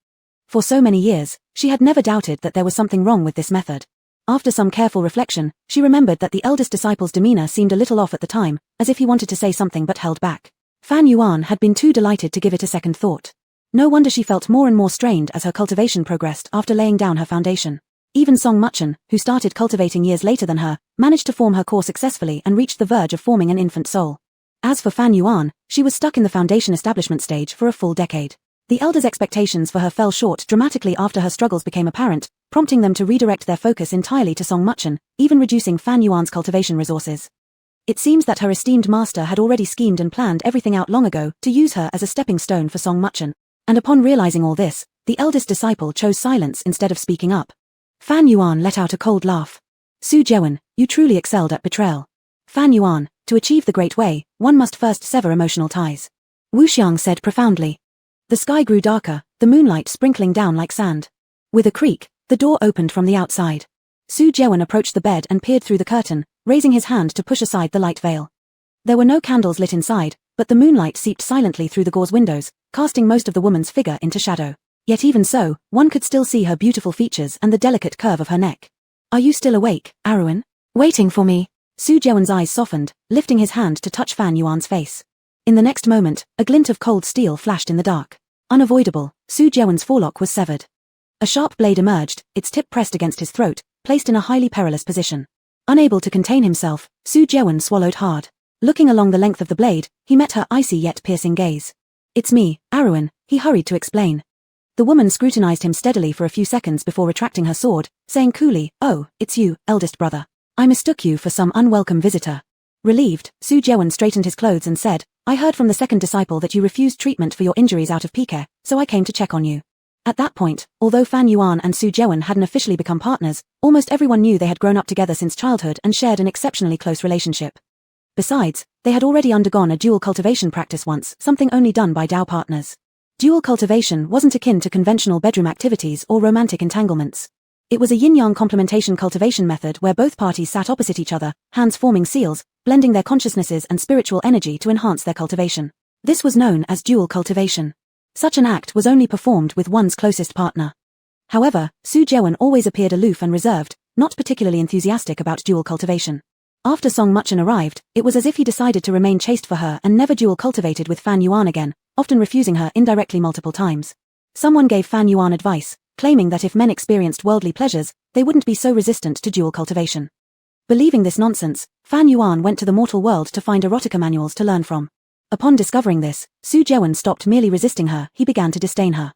For so many years, she had never doubted that there was something wrong with this method. After some careful reflection, she remembered that the eldest disciple's demeanor seemed a little off at the time, as if he wanted to say something but held back. Fan Yuan had been too delighted to give it a second thought. No wonder she felt more and more strained as her cultivation progressed after laying down her foundation. Even Song Muchen, who started cultivating years later than her, managed to form her core successfully and reached the verge of forming an infant soul. As for Fan Yuan, she was stuck in the foundation establishment stage for a full decade. The elders' expectations for her fell short dramatically after her struggles became apparent, prompting them to redirect their focus entirely to Song Muchen, even reducing Fan Yuan's cultivation resources. It seems that her esteemed master had already schemed and planned everything out long ago to use her as a stepping stone for Song Muchen. And upon realizing all this, the eldest disciple chose silence instead of speaking up. Fan Yuan let out a cold laugh. "Su Jewen, you truly excelled at betrayal. Fan Yuan, to achieve the Great Way, one must first sever emotional ties." Wuxiang said profoundly. The sky grew darker, the moonlight sprinkling down like sand. With a creak, the door opened from the outside. Su Jewen approached the bed and peered through the curtain, raising his hand to push aside the light veil. There were no candles lit inside, but the moonlight seeped silently through the gauze windows, casting most of the woman's figure into shadow. Yet even so, one could still see her beautiful features and the delicate curve of her neck. "Are you still awake, Aruan? Waiting for me?" Su Jewen's eyes softened, lifting his hand to touch Fan Yuan's face. In the next moment, a glint of cold steel flashed in the dark. Unavoidable, Su Jewen's forelock was severed. A sharp blade emerged, its tip pressed against his throat, placed in a highly perilous position. Unable to contain himself, Su Jewen swallowed hard. Looking along the length of the blade, he met her icy yet piercing gaze. "It's me, Aruan," he hurried to explain. The woman scrutinized him steadily for a few seconds before retracting her sword, saying coolly, "Oh, it's you, eldest brother. I mistook you for some unwelcome visitor." Relieved, Su Jewen straightened his clothes and said, "I heard from the second disciple that you refused treatment for your injuries out of pique, so I came to check on you." At that point, although Fan Yuan and Su Jewen hadn't officially become partners, almost everyone knew they had grown up together since childhood and shared an exceptionally close relationship. Besides, they had already undergone a dual cultivation practice once, something only done by Dao partners. Dual cultivation wasn't akin to conventional bedroom activities or romantic entanglements. It was a yin-yang complementation cultivation method where both parties sat opposite each other, hands forming seals, blending their consciousnesses and spiritual energy to enhance their cultivation. This was known as dual cultivation. Such an act was only performed with one's closest partner. However, Su Jewen always appeared aloof and reserved, not particularly enthusiastic about dual cultivation. After Song Muchen arrived, it was as if he decided to remain chaste for her and never dual cultivated with Fan Yuan again, often refusing her indirectly multiple times. Someone gave Fan Yuan advice, claiming that if men experienced worldly pleasures, they wouldn't be so resistant to dual cultivation. Believing this nonsense, Fan Yuan went to the mortal world to find erotica manuals to learn from. Upon discovering this, Su Jewen stopped merely resisting her, he began to disdain her.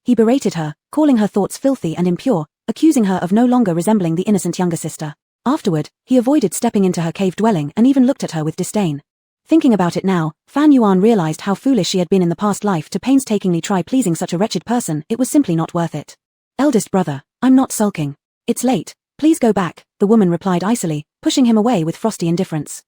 He berated her, calling her thoughts filthy and impure, accusing her of no longer resembling the innocent younger sister. Afterward, he avoided stepping into her cave dwelling and even looked at her with disdain. Thinking about it now, Fan Yuan realized how foolish she had been in the past life to painstakingly try pleasing such a wretched person. It was simply not worth it. "Eldest brother, I'm not sulking. It's late, Please go back, the woman replied icily, pushing him away with frosty indifference.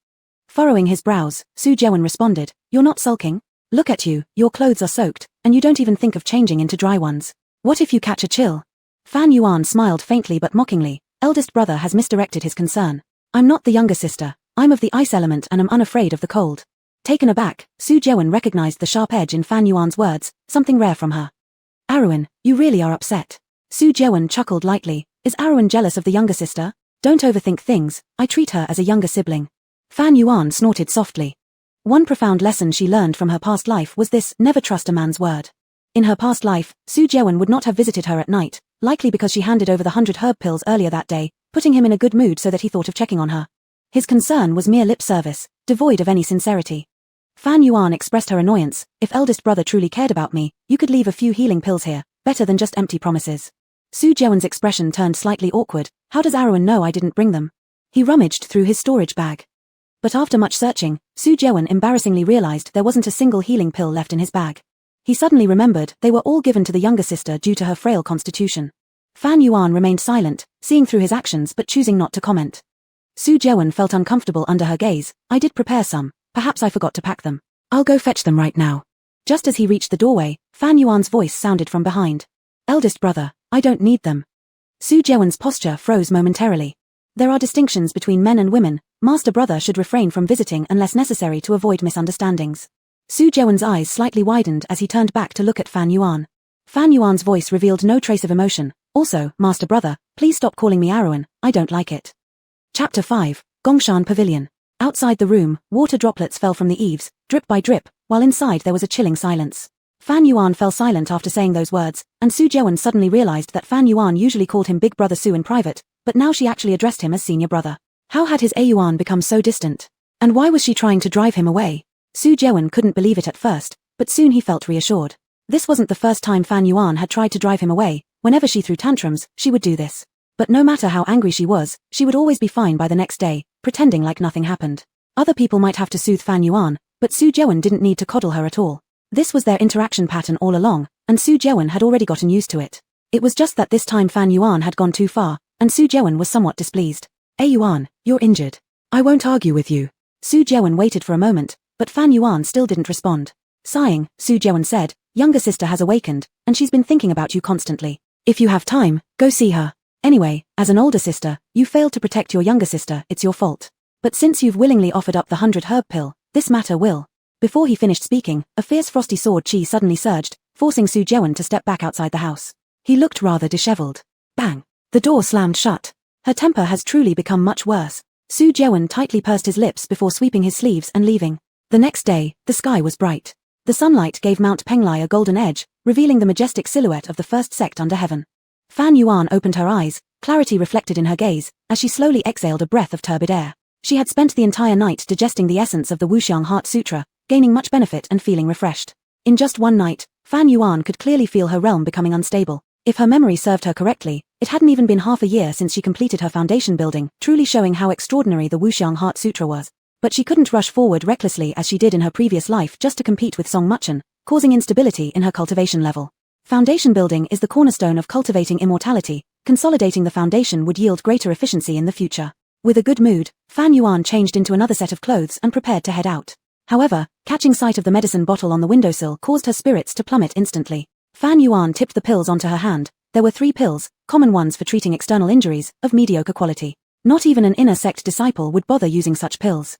Furrowing his brows, Su Jeon responded, "You're not sulking? Look at you, your clothes are soaked, and you don't even think of changing into dry ones. What if you catch a chill?" Fan Yuan smiled faintly but mockingly. Eldest brother has misdirected his concern. I'm not the younger sister, I'm of the ice element and am unafraid of the cold. Taken aback, Su Jeon recognized the sharp edge in Fan Yuan's words, something rare from her. Arwen, you really are upset. Su Jeon chuckled lightly. Is Arwen jealous of the younger sister? Don't overthink things, I treat her as a younger sibling. Fan Yuan snorted softly. One profound lesson she learned from her past life was this: never trust a man's word. In her past life, Su Jeon would not have visited her at night, likely because she handed over the 100 herb pills earlier that day, putting him in a good mood so that he thought of checking on her. His concern was mere lip service, devoid of any sincerity. Fan Yuan expressed her annoyance. If eldest brother truly cared about me, you could leave a few healing pills here, better than just empty promises. Su Jeon's expression turned slightly awkward. How does Arwen know I didn't bring them? He rummaged through his storage bag. But after much searching, Su Jeon embarrassingly realized there wasn't a single healing pill left in his bag. He suddenly remembered they were all given to the younger sister due to her frail constitution. Fan Yuan remained silent, seeing through his actions but choosing not to comment. Su Jeon felt uncomfortable under her gaze. I did prepare some, perhaps I forgot to pack them. I'll go fetch them right now. Just as he reached the doorway, Fan Yuan's voice sounded from behind. Eldest brother, I don't need them. Su Jeon's posture froze momentarily. There are distinctions between men and women. Master brother should refrain from visiting unless necessary to avoid misunderstandings. Su Jeon's eyes slightly widened as he turned back to look at Fan Yuan. Fan Yuan's voice revealed no trace of emotion. Also, Master brother, please stop calling me Arwen, I don't like it. Chapter 5, Gongshan Pavilion. Outside the room, water droplets fell from the eaves, drip by drip, while inside there was a chilling silence. Fan Yuan fell silent after saying those words, and Su Jeon suddenly realized that Fan Yuan usually called him Big Brother Su in private, but now she actually addressed him as Senior Brother. How had his Yuan become so distant? And why was she trying to drive him away? Su Jeon couldn't believe it at first, but soon he felt reassured. This wasn't the first time Fan Yuan had tried to drive him away. Whenever she threw tantrums, she would do this. But no matter how angry she was, she would always be fine by the next day, pretending like nothing happened. Other people might have to soothe Fan Yuan, but Su Jeon didn't need to coddle her at all. This was their interaction pattern all along, and Su Jeon had already gotten used to it. It was just that this time Fan Yuan had gone too far, and Su Jeon was somewhat displeased. Yuan, you're injured. I won't argue with you. Su Jeon waited for a moment, but Fan Yuan still didn't respond. Sighing, Su Jeon said, younger sister has awakened, and she's been thinking about you constantly. If you have time, go see her. Anyway, as an older sister, you failed to protect your younger sister, it's your fault. But since you've willingly offered up the 100 herb pill, this matter will. Before he finished speaking, a fierce frosty sword chi suddenly surged, forcing Su Jeon to step back outside the house. He looked rather disheveled. Bang! The door slammed shut. Her temper has truly become much worse. Su Jeon tightly pursed his lips before sweeping his sleeves and leaving. The next day, the sky was bright. The sunlight gave Mount Penglai a golden edge, revealing the majestic silhouette of the first sect under heaven. Fan Yuan opened her eyes, clarity reflected in her gaze, as she slowly exhaled a breath of turbid air. She had spent the entire night digesting the essence of the Wuxiang Heart Sutra, gaining much benefit and feeling refreshed. In just one night, Fan Yuan could clearly feel her realm becoming unstable. If her memory served her correctly, it hadn't even been half a year since she completed her foundation building, truly showing how extraordinary the Wuxiang Heart Sutra was. But she couldn't rush forward recklessly as she did in her previous life just to compete with Song Muchen, causing instability in her cultivation level. Foundation building is the cornerstone of cultivating immortality. Consolidating the foundation would yield greater efficiency in the future. With a good mood, Fan Yuan changed into another set of clothes and prepared to head out. However, catching sight of the medicine bottle on the windowsill caused her spirits to plummet instantly. Fan Yuan tipped the pills onto her hand. There were 3 pills, common ones for treating external injuries, of mediocre quality. Not even an inner sect disciple would bother using such pills.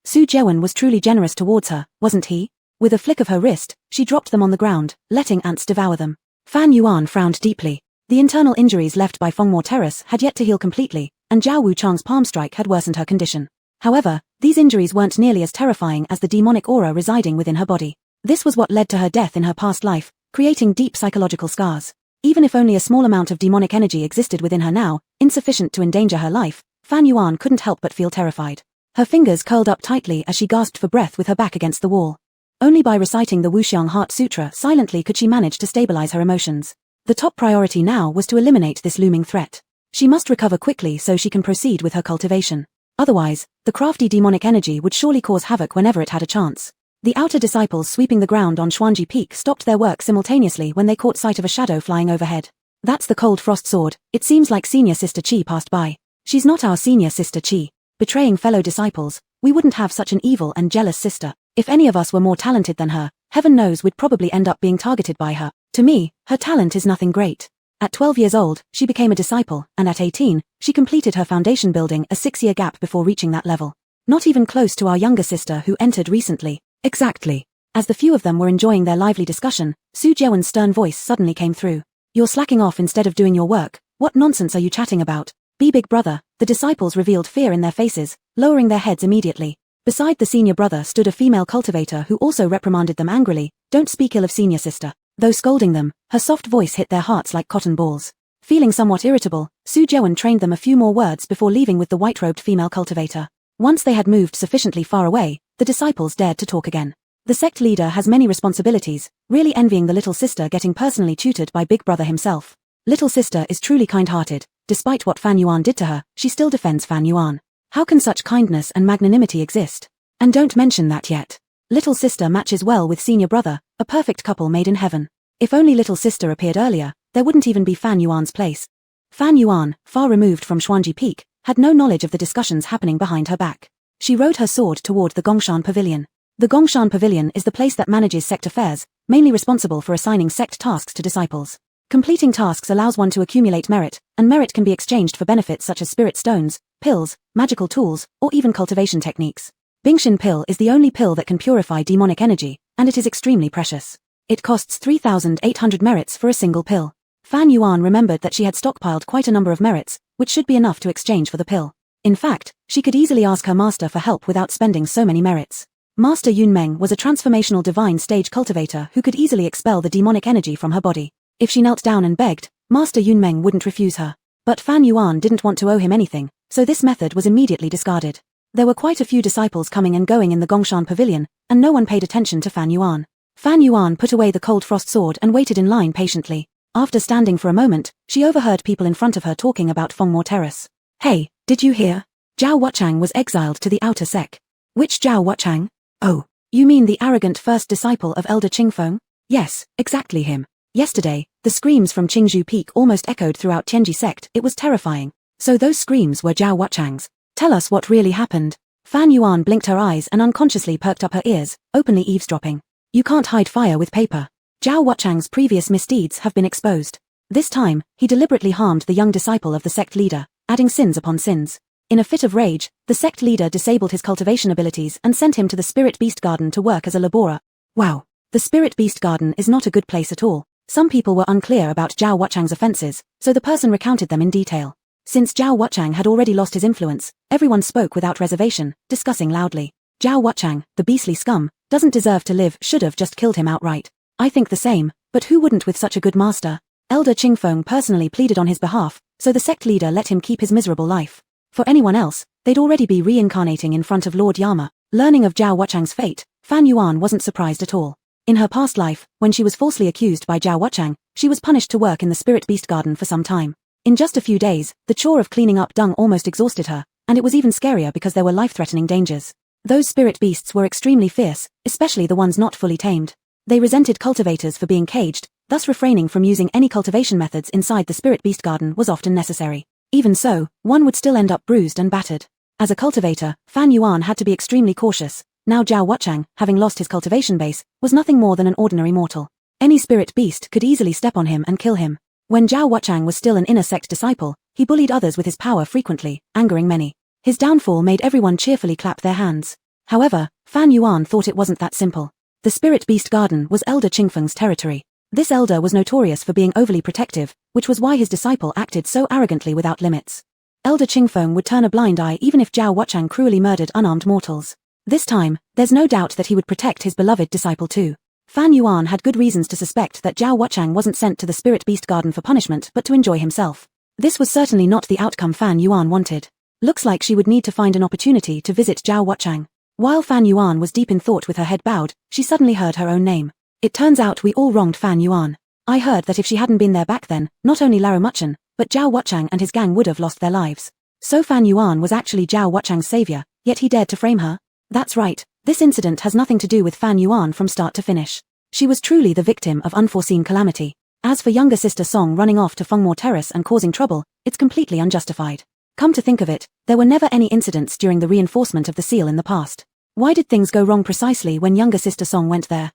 Su Jeon was truly generous towards her, wasn't he? With a flick of her wrist, she dropped them on the ground, letting ants devour them. Fan Yuan frowned deeply. The internal injuries left by Fengmo Terrace had yet to heal completely, and Zhao Wuchang's palm strike had worsened her condition. However, these injuries weren't nearly as terrifying as the demonic aura residing within her body. This was what led to her death in her past life, creating deep psychological scars. Even if only a small amount of demonic energy existed within her now, insufficient to endanger her life, Fan Yuan couldn't help but feel terrified. Her fingers curled up tightly as she gasped for breath with her back against the wall. Only by reciting the Wuxiang Heart Sutra silently could she manage to stabilize her emotions. The top priority now was to eliminate this looming threat. She must recover quickly so she can proceed with her cultivation. Otherwise, the crafty demonic energy would surely cause havoc whenever it had a chance. The outer disciples sweeping the ground on Xuanji Peak stopped their work simultaneously when they caught sight of a shadow flying overhead. That's the cold frost sword. It seems like senior sister Chi passed by. She's not our senior sister Chi. Betraying fellow disciples, we wouldn't have such an evil and jealous sister. If any of us were more talented than her, heaven knows we'd probably end up being targeted by her. To me, her talent is nothing great. At 12 years old, she became a disciple, and at 18, she completed her foundation building, a 6-year gap before reaching that level. Not even close to our younger sister who entered recently. Exactly. As the few of them were enjoying their lively discussion, Su Jeon's stern voice suddenly came through. You're slacking off instead of doing your work. What nonsense are you chatting about? Be big brother. The disciples revealed fear in their faces, lowering their heads immediately. Beside the senior brother stood a female cultivator who also reprimanded them angrily. Don't speak ill of senior sister. Though scolding them, her soft voice hit their hearts like cotton balls. Feeling somewhat irritable, Su Jeon trained them a few more words before leaving with the white-robed female cultivator. Once they had moved sufficiently far away, the disciples dared to talk again. The sect leader has many responsibilities, really envying the little sister getting personally tutored by Big Brother himself. Little sister is truly kind-hearted. Despite what Fan Yuan did to her, she still defends Fan Yuan. How can such kindness and magnanimity exist? And don't mention that yet. Little sister matches well with senior brother, a perfect couple made in heaven. If only little sister appeared earlier, there wouldn't even be Fan Yuan's place. Fan Yuan, far removed from Xuanji Peak, had no knowledge of the discussions happening behind her back. She rode her sword toward the Gongshan Pavilion. The Gongshan Pavilion is the place that manages sect affairs, mainly responsible for assigning sect tasks to disciples. Completing tasks allows one to accumulate merit, and merit can be exchanged for benefits such as spirit stones, pills, magical tools, or even cultivation techniques. Bingshin pill is the only pill that can purify demonic energy, and it is extremely precious. It costs 3,800 merits for a single pill. Fan Yuan remembered that she had stockpiled quite a number of merits, which should be enough to exchange for the pill. In fact, she could easily ask her master for help without spending so many merits. Master Yunmeng was a transformational divine stage cultivator who could easily expel the demonic energy from her body. If she knelt down and begged, Master Yunmeng wouldn't refuse her. But Fan Yuan didn't want to owe him anything, so this method was immediately discarded. There were quite a few disciples coming and going in the Gongshan Pavilion, and no one paid attention to Fan Yuan. Fan Yuan put away the cold frost sword and waited in line patiently. After standing for a moment, she overheard people in front of her talking about Fengmo Terrace. Hey, did you hear? Zhao Wuchang was exiled to the outer sec. Which Zhao Wuchang? Oh, you mean the arrogant first disciple of Elder Qingfeng? Yes, exactly him. Yesterday, the screams from Qingzhou Peak almost echoed throughout Tianji sect. It was terrifying. So those screams were Zhao Wuchang's. Tell us what really happened. Fan Yuan blinked her eyes and unconsciously perked up her ears, openly eavesdropping. You can't hide fire with paper. Zhao Wuchang's previous misdeeds have been exposed. This time, he deliberately harmed the young disciple of the sect leader, adding sins upon sins. In a fit of rage, the sect leader disabled his cultivation abilities and sent him to the Spirit Beast Garden to work as a laborer. Wow. The Spirit Beast Garden is not a good place at all. Some people were unclear about Zhao Wuchang's offenses, so the person recounted them in detail. Since Zhao Wuchang had already lost his influence, everyone spoke without reservation, discussing loudly. Zhao Wuchang, the beastly scum, doesn't deserve to live, should have just killed him outright. I think the same, but who wouldn't with such a good master? Elder Qingfeng personally pleaded on his behalf, so the sect leader let him keep his miserable life. For anyone else, they'd already be reincarnating in front of Lord Yama. Learning of Zhao Wuchang's fate, Fan Yuan wasn't surprised at all. In her past life, when she was falsely accused by Zhao Wuchang, she was punished to work in the Spirit Beast Garden for some time. In just a few days, the chore of cleaning up dung almost exhausted her, and it was even scarier because there were life-threatening dangers. Those spirit beasts were extremely fierce, especially the ones not fully tamed. They resented cultivators for being caged, thus refraining from using any cultivation methods inside the Spirit Beast Garden was often necessary. Even so, one would still end up bruised and battered. As a cultivator, Fan Yuan had to be extremely cautious. Now Zhao Wuchang, having lost his cultivation base, was nothing more than an ordinary mortal. Any spirit beast could easily step on him and kill him. When Zhao Wuchang was still an inner sect disciple, he bullied others with his power frequently, angering many. His downfall made everyone cheerfully clap their hands. However, Fan Yuan thought it wasn't that simple. The Spirit Beast Garden was Elder Qingfeng's territory. This elder was notorious for being overly protective, which was why his disciple acted so arrogantly without limits. Elder Qingfeng would turn a blind eye even if Zhao Wuchang cruelly murdered unarmed mortals. This time, there's no doubt that he would protect his beloved disciple too. Fan Yuan had good reasons to suspect that Zhao Wuchang wasn't sent to the Spirit Beast Garden for punishment but to enjoy himself. This was certainly not the outcome Fan Yuan wanted. Looks like she would need to find an opportunity to visit Zhao Wuchang. While Fan Yuan was deep in thought with her head bowed, she suddenly heard her own name. It turns out we all wronged Fan Yuan. I heard that if she hadn't been there back then, not only Laro Muchen, but Zhao Wuchang and his gang would have lost their lives. So Fan Yuan was actually Zhao Wuchang's savior, yet he dared to frame her? That's right, this incident has nothing to do with Fan Yuan from start to finish. She was truly the victim of unforeseen calamity. As for younger sister Song running off to Fengmo Terrace and causing trouble, it's completely unjustified. Come to think of it, there were never any incidents during the reinforcement of the seal in the past. Why did things go wrong precisely when younger sister Song went there?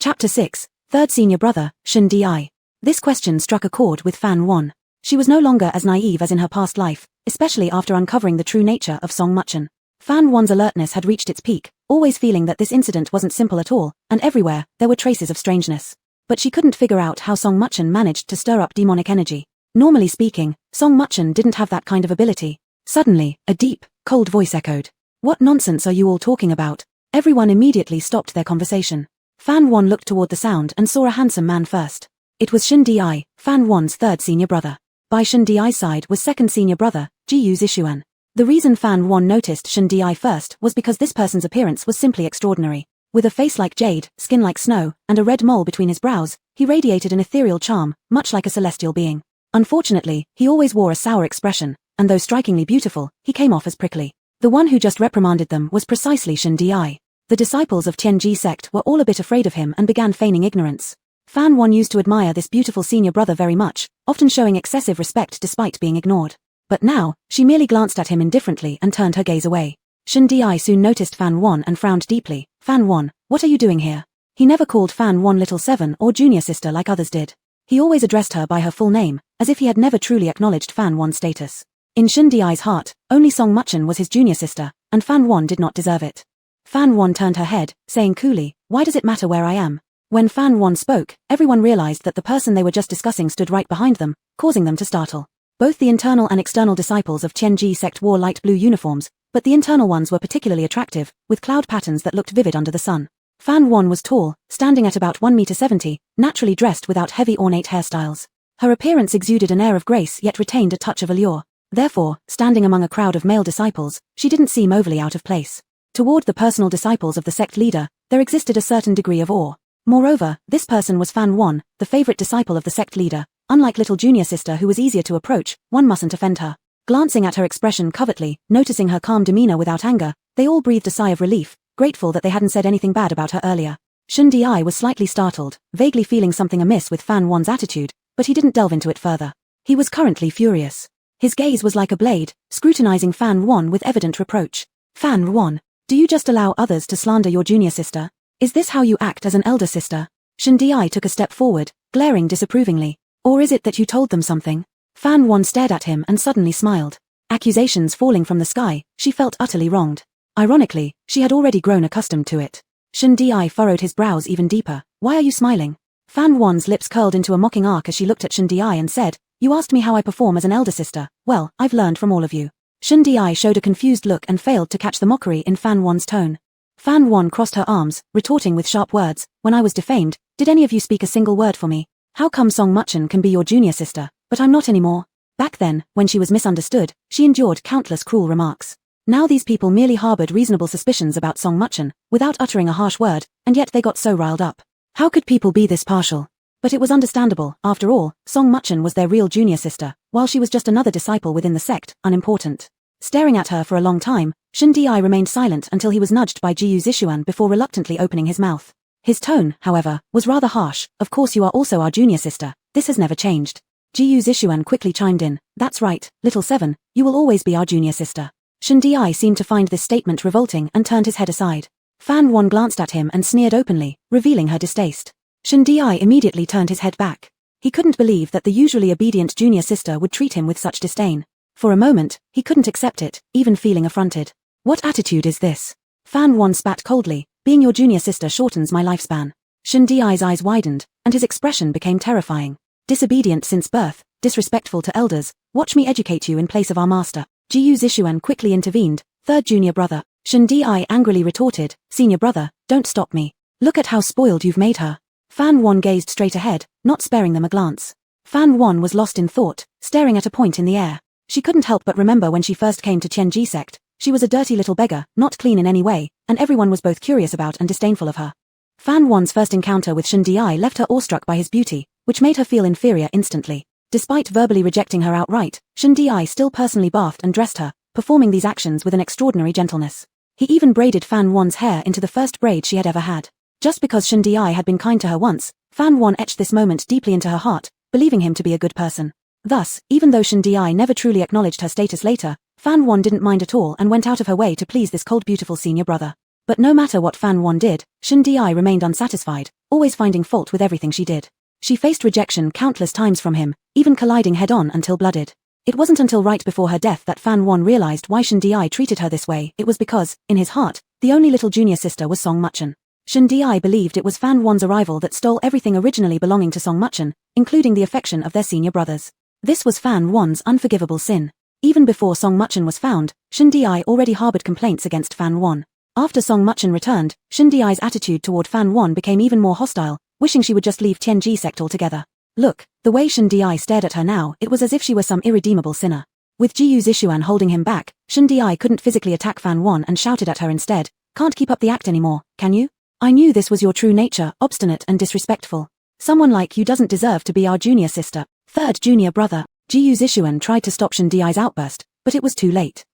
Chapter 6, Third Senior Brother, Shin Di. This question struck a chord with Fan Won. She was no longer as naive as in her past life, especially after uncovering the true nature of Song Muchen. Fan Won's alertness had reached its peak, always feeling that this incident wasn't simple at all, and everywhere, there were traces of strangeness. But she couldn't figure out how Song Muchen managed to stir up demonic energy. Normally speaking, Song Muchen didn't have that kind of ability. Suddenly, a deep, cold voice echoed. What nonsense are you all talking about? Everyone immediately stopped their conversation. Fan Won looked toward the sound and saw a handsome man first. It was Shin Di, Fan Won's third senior brother. By Shin Di's side was second senior brother, Jiyu Zishuan. The reason Fan Won noticed Shin Di first was because this person's appearance was simply extraordinary. With a face like jade, skin like snow, and a red mole between his brows, he radiated an ethereal charm, much like a celestial being. Unfortunately, he always wore a sour expression, and though strikingly beautiful, he came off as prickly. The one who just reprimanded them was precisely Shin Di. The disciples of Tianji sect were all a bit afraid of him and began feigning ignorance. Fan Won used to admire this beautiful senior brother very much, often showing excessive respect despite being ignored. But now, she merely glanced at him indifferently and turned her gaze away. Shin Di soon noticed Fan Won and frowned deeply. Fan Won, what are you doing here? He never called Fan Won little seven or junior sister like others did. He always addressed her by her full name, as if he had never truly acknowledged Fan Won's status. In Shin Di's heart, only Song Muchen was his junior sister, and Fan Won did not deserve it. Fan Won turned her head, saying coolly, why does it matter where I am? When Fan Won spoke, everyone realized that the person they were just discussing stood right behind them, causing them to startle. Both the internal and external disciples of Tianji sect wore light blue uniforms, but the internal ones were particularly attractive, with cloud patterns that looked vivid under the sun. Fan Won was tall, standing at about 1.70 meters, naturally dressed without heavy ornate hairstyles. Her appearance exuded an air of grace yet retained a touch of allure. Therefore, standing among a crowd of male disciples, she didn't seem overly out of place. Toward the personal disciples of the sect leader, there existed a certain degree of awe. Moreover, this person was Fan Won, the favorite disciple of the sect leader. Unlike little junior sister who was easier to approach, one mustn't offend her. Glancing at her expression covertly, noticing her calm demeanor without anger, they all breathed a sigh of relief, grateful that they hadn't said anything bad about her earlier. Shin Di was slightly startled, vaguely feeling something amiss with Fan Won's attitude, but he didn't delve into it further. He was currently furious. His gaze was like a blade, scrutinizing Fan Won with evident reproach. Fan Won, do you just allow others to slander your junior sister? Is this how you act as an elder sister? Shin Di took a step forward, glaring disapprovingly. Or is it that you told them something? Fan Won stared at him and suddenly smiled. Accusations falling from the sky, she felt utterly wronged. Ironically, she had already grown accustomed to it. Shin Di furrowed his brows even deeper. Why are you smiling? Fan Won's lips curled into a mocking arc as she looked at Shin Di and said, you asked me how I perform as an elder sister. Well, I've learned from all of you. Shin Di showed a confused look and failed to catch the mockery in Fan Won's tone. Fan Won crossed her arms, retorting with sharp words, when I was defamed, did any of you speak a single word for me? How come Song Muchen can be your junior sister, but I'm not anymore? Back then, when she was misunderstood, she endured countless cruel remarks. Now these people merely harbored reasonable suspicions about Song Muchen, without uttering a harsh word, and yet they got so riled up. How could people be this partial? But it was understandable, after all, Song Muchen was their real junior sister, while she was just another disciple within the sect, unimportant. Staring at her for a long time, Shin Di remained silent until he was nudged by Jiyu Zishuan before reluctantly opening his mouth. His tone, however, was rather harsh. Of course you are also our junior sister, this has never changed. Jiyu Zishuan quickly chimed in, that's right, little seven, you will always be our junior sister. Shin Di seemed to find this statement revolting and turned his head aside. Fan Won glanced at him and sneered openly, revealing her distaste. Shin Di immediately turned his head back. He couldn't believe that the usually obedient junior sister would treat him with such disdain. For a moment, he couldn't accept it, even feeling affronted. What attitude is this? Fan Won spat coldly, being your junior sister shortens my lifespan. Shin Di's eyes widened, and his expression became terrifying. Disobedient since birth, disrespectful to elders, watch me educate you in place of our master. Jiyu Zishuan quickly intervened, third junior brother. Shin Di angrily retorted, senior brother, don't stop me. Look at how spoiled you've made her. Fan Won gazed straight ahead, not sparing them a glance. Fan Won was lost in thought, staring at a point in the air. She couldn't help but remember when she first came to Tianji sect. She was a dirty little beggar, not clean in any way, and everyone was both curious about and disdainful of her. Fan Won's first encounter with Shin Di left her awestruck by his beauty, which made her feel inferior instantly. Despite verbally rejecting her outright, Shin Di still personally bathed and dressed her, performing these actions with an extraordinary gentleness. He even braided Fan Won's hair into the first braid she had ever had. Just because Shin Di had been kind to her once, Fan Yuan etched this moment deeply into her heart, believing him to be a good person. Thus, even though Shen Di never truly acknowledged her status later, Fan Yuan didn't mind at all and went out of her way to please this cold beautiful senior brother. But no matter what Fan Yuan did, Shen Di remained unsatisfied, always finding fault with everything she did. She faced rejection countless times from him, even colliding head-on until blooded. It wasn't until right before her death that Fan Yuan realized why Shen Di treated her this way. It was because, in his heart, the only little junior sister was Song Muchen. Shen Di believed it was Fan Yuan's arrival that stole everything originally belonging to Song Muchen, including the affection of their senior brothers. This was Fan Yuan's unforgivable sin. Even before Song Muchen was found, Shen Di already harbored complaints against Fan Yuan. After Song Muchen returned, Shen Di's attitude toward Fan Yuan became even more hostile, wishing she would just leave Tianji sect altogether. Look, the way Shen Di stared at her now, it was as if she were some irredeemable sinner. With Jiyu Zixuan holding him back, Shen Di couldn't physically attack Fan Yuan and shouted at her instead, "Can't keep up the act anymore, can you? I knew this was your true nature, obstinate and disrespectful. Someone like you doesn't deserve to be our junior sister, third junior brother." Jiyu Zixuan tried to stop Shen Di's outburst, but it was too late.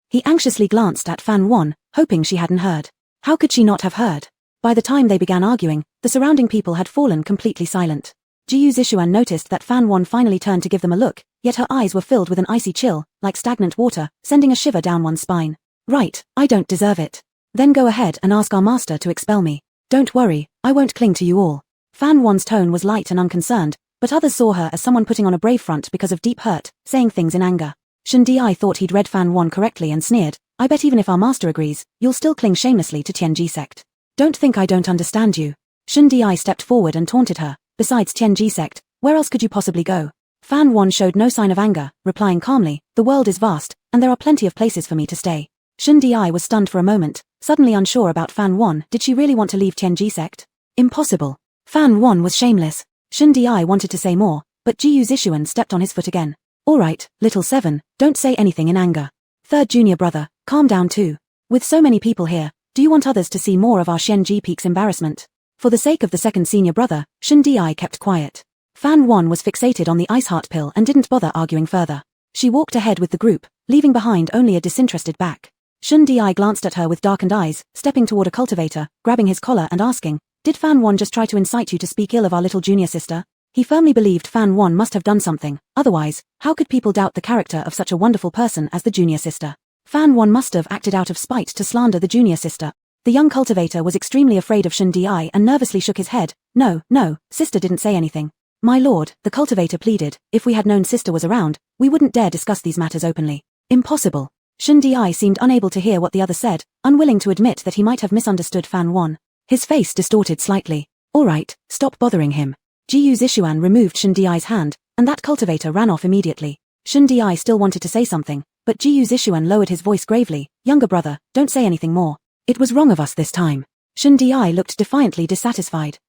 He anxiously glanced at Fan Yuan, hoping she hadn't heard. How could she not have heard? By the time they began arguing, the surrounding people had fallen completely silent. Jiyu Zixuan noticed that Fan Yuan finally turned to give them a look, yet her eyes were filled with an icy chill, like stagnant water, sending a shiver down one's spine. "Right, I don't deserve it. Then go ahead and ask our master to expel me. Don't worry, I won't cling to you all." Fan Yuan's tone was light and unconcerned, but others saw her as someone putting on a brave front because of deep hurt, saying things in anger. Shen Di thought he'd read Fan Yuan correctly and sneered, "I bet even if our master agrees, you'll still cling shamelessly to Tianji sect. Don't think I don't understand you." Shen Di stepped forward and taunted her, "Besides Tianji sect, where else could you possibly go?" Fan Yuan showed no sign of anger, replying calmly, "The world is vast, and there are plenty of places for me to stay." Shen Di was stunned for a moment, suddenly unsure about Fan Yuan. Did she really want to leave Tianji sect? Impossible. Fan Yuan was shameless. Shen Di wanted to say more, but Jiyu Zixuan stepped on his foot again. "All right, little seven, don't say anything in anger. Third junior brother, calm down too. With so many people here, do you want others to see more of our Shenji Peak's embarrassment?" For the sake of the second senior brother, Shen Di kept quiet. Fan Yuan was fixated on the ice heart pill and didn't bother arguing further. She walked ahead with the group, leaving behind only a disinterested back. Shen Di glanced at her with darkened eyes, stepping toward a cultivator, grabbing his collar and asking, "Did Fan Yuan just try to incite you to speak ill of our little junior sister?" He firmly believed Fan Yuan must have done something, otherwise, how could people doubt the character of such a wonderful person as the junior sister? Fan Yuan must have acted out of spite to slander the junior sister. The young cultivator was extremely afraid of Shen Di and nervously shook his head. No, sister didn't say anything. "My lord," the cultivator pleaded, "if we had known sister was around, we wouldn't dare discuss these matters openly." Impossible. Shen Di seemed unable to hear what the other said, unwilling to admit that he might have misunderstood Fan Yuan. His face distorted slightly. "All right, stop bothering him." Jiyu Zixuan removed Shen Di's hand, and that cultivator ran off immediately. Shen Di still wanted to say something, but Jiyu Zixuan lowered his voice gravely. "Younger brother, don't say anything more. It was wrong of us this time." Shen Di looked defiantly dissatisfied.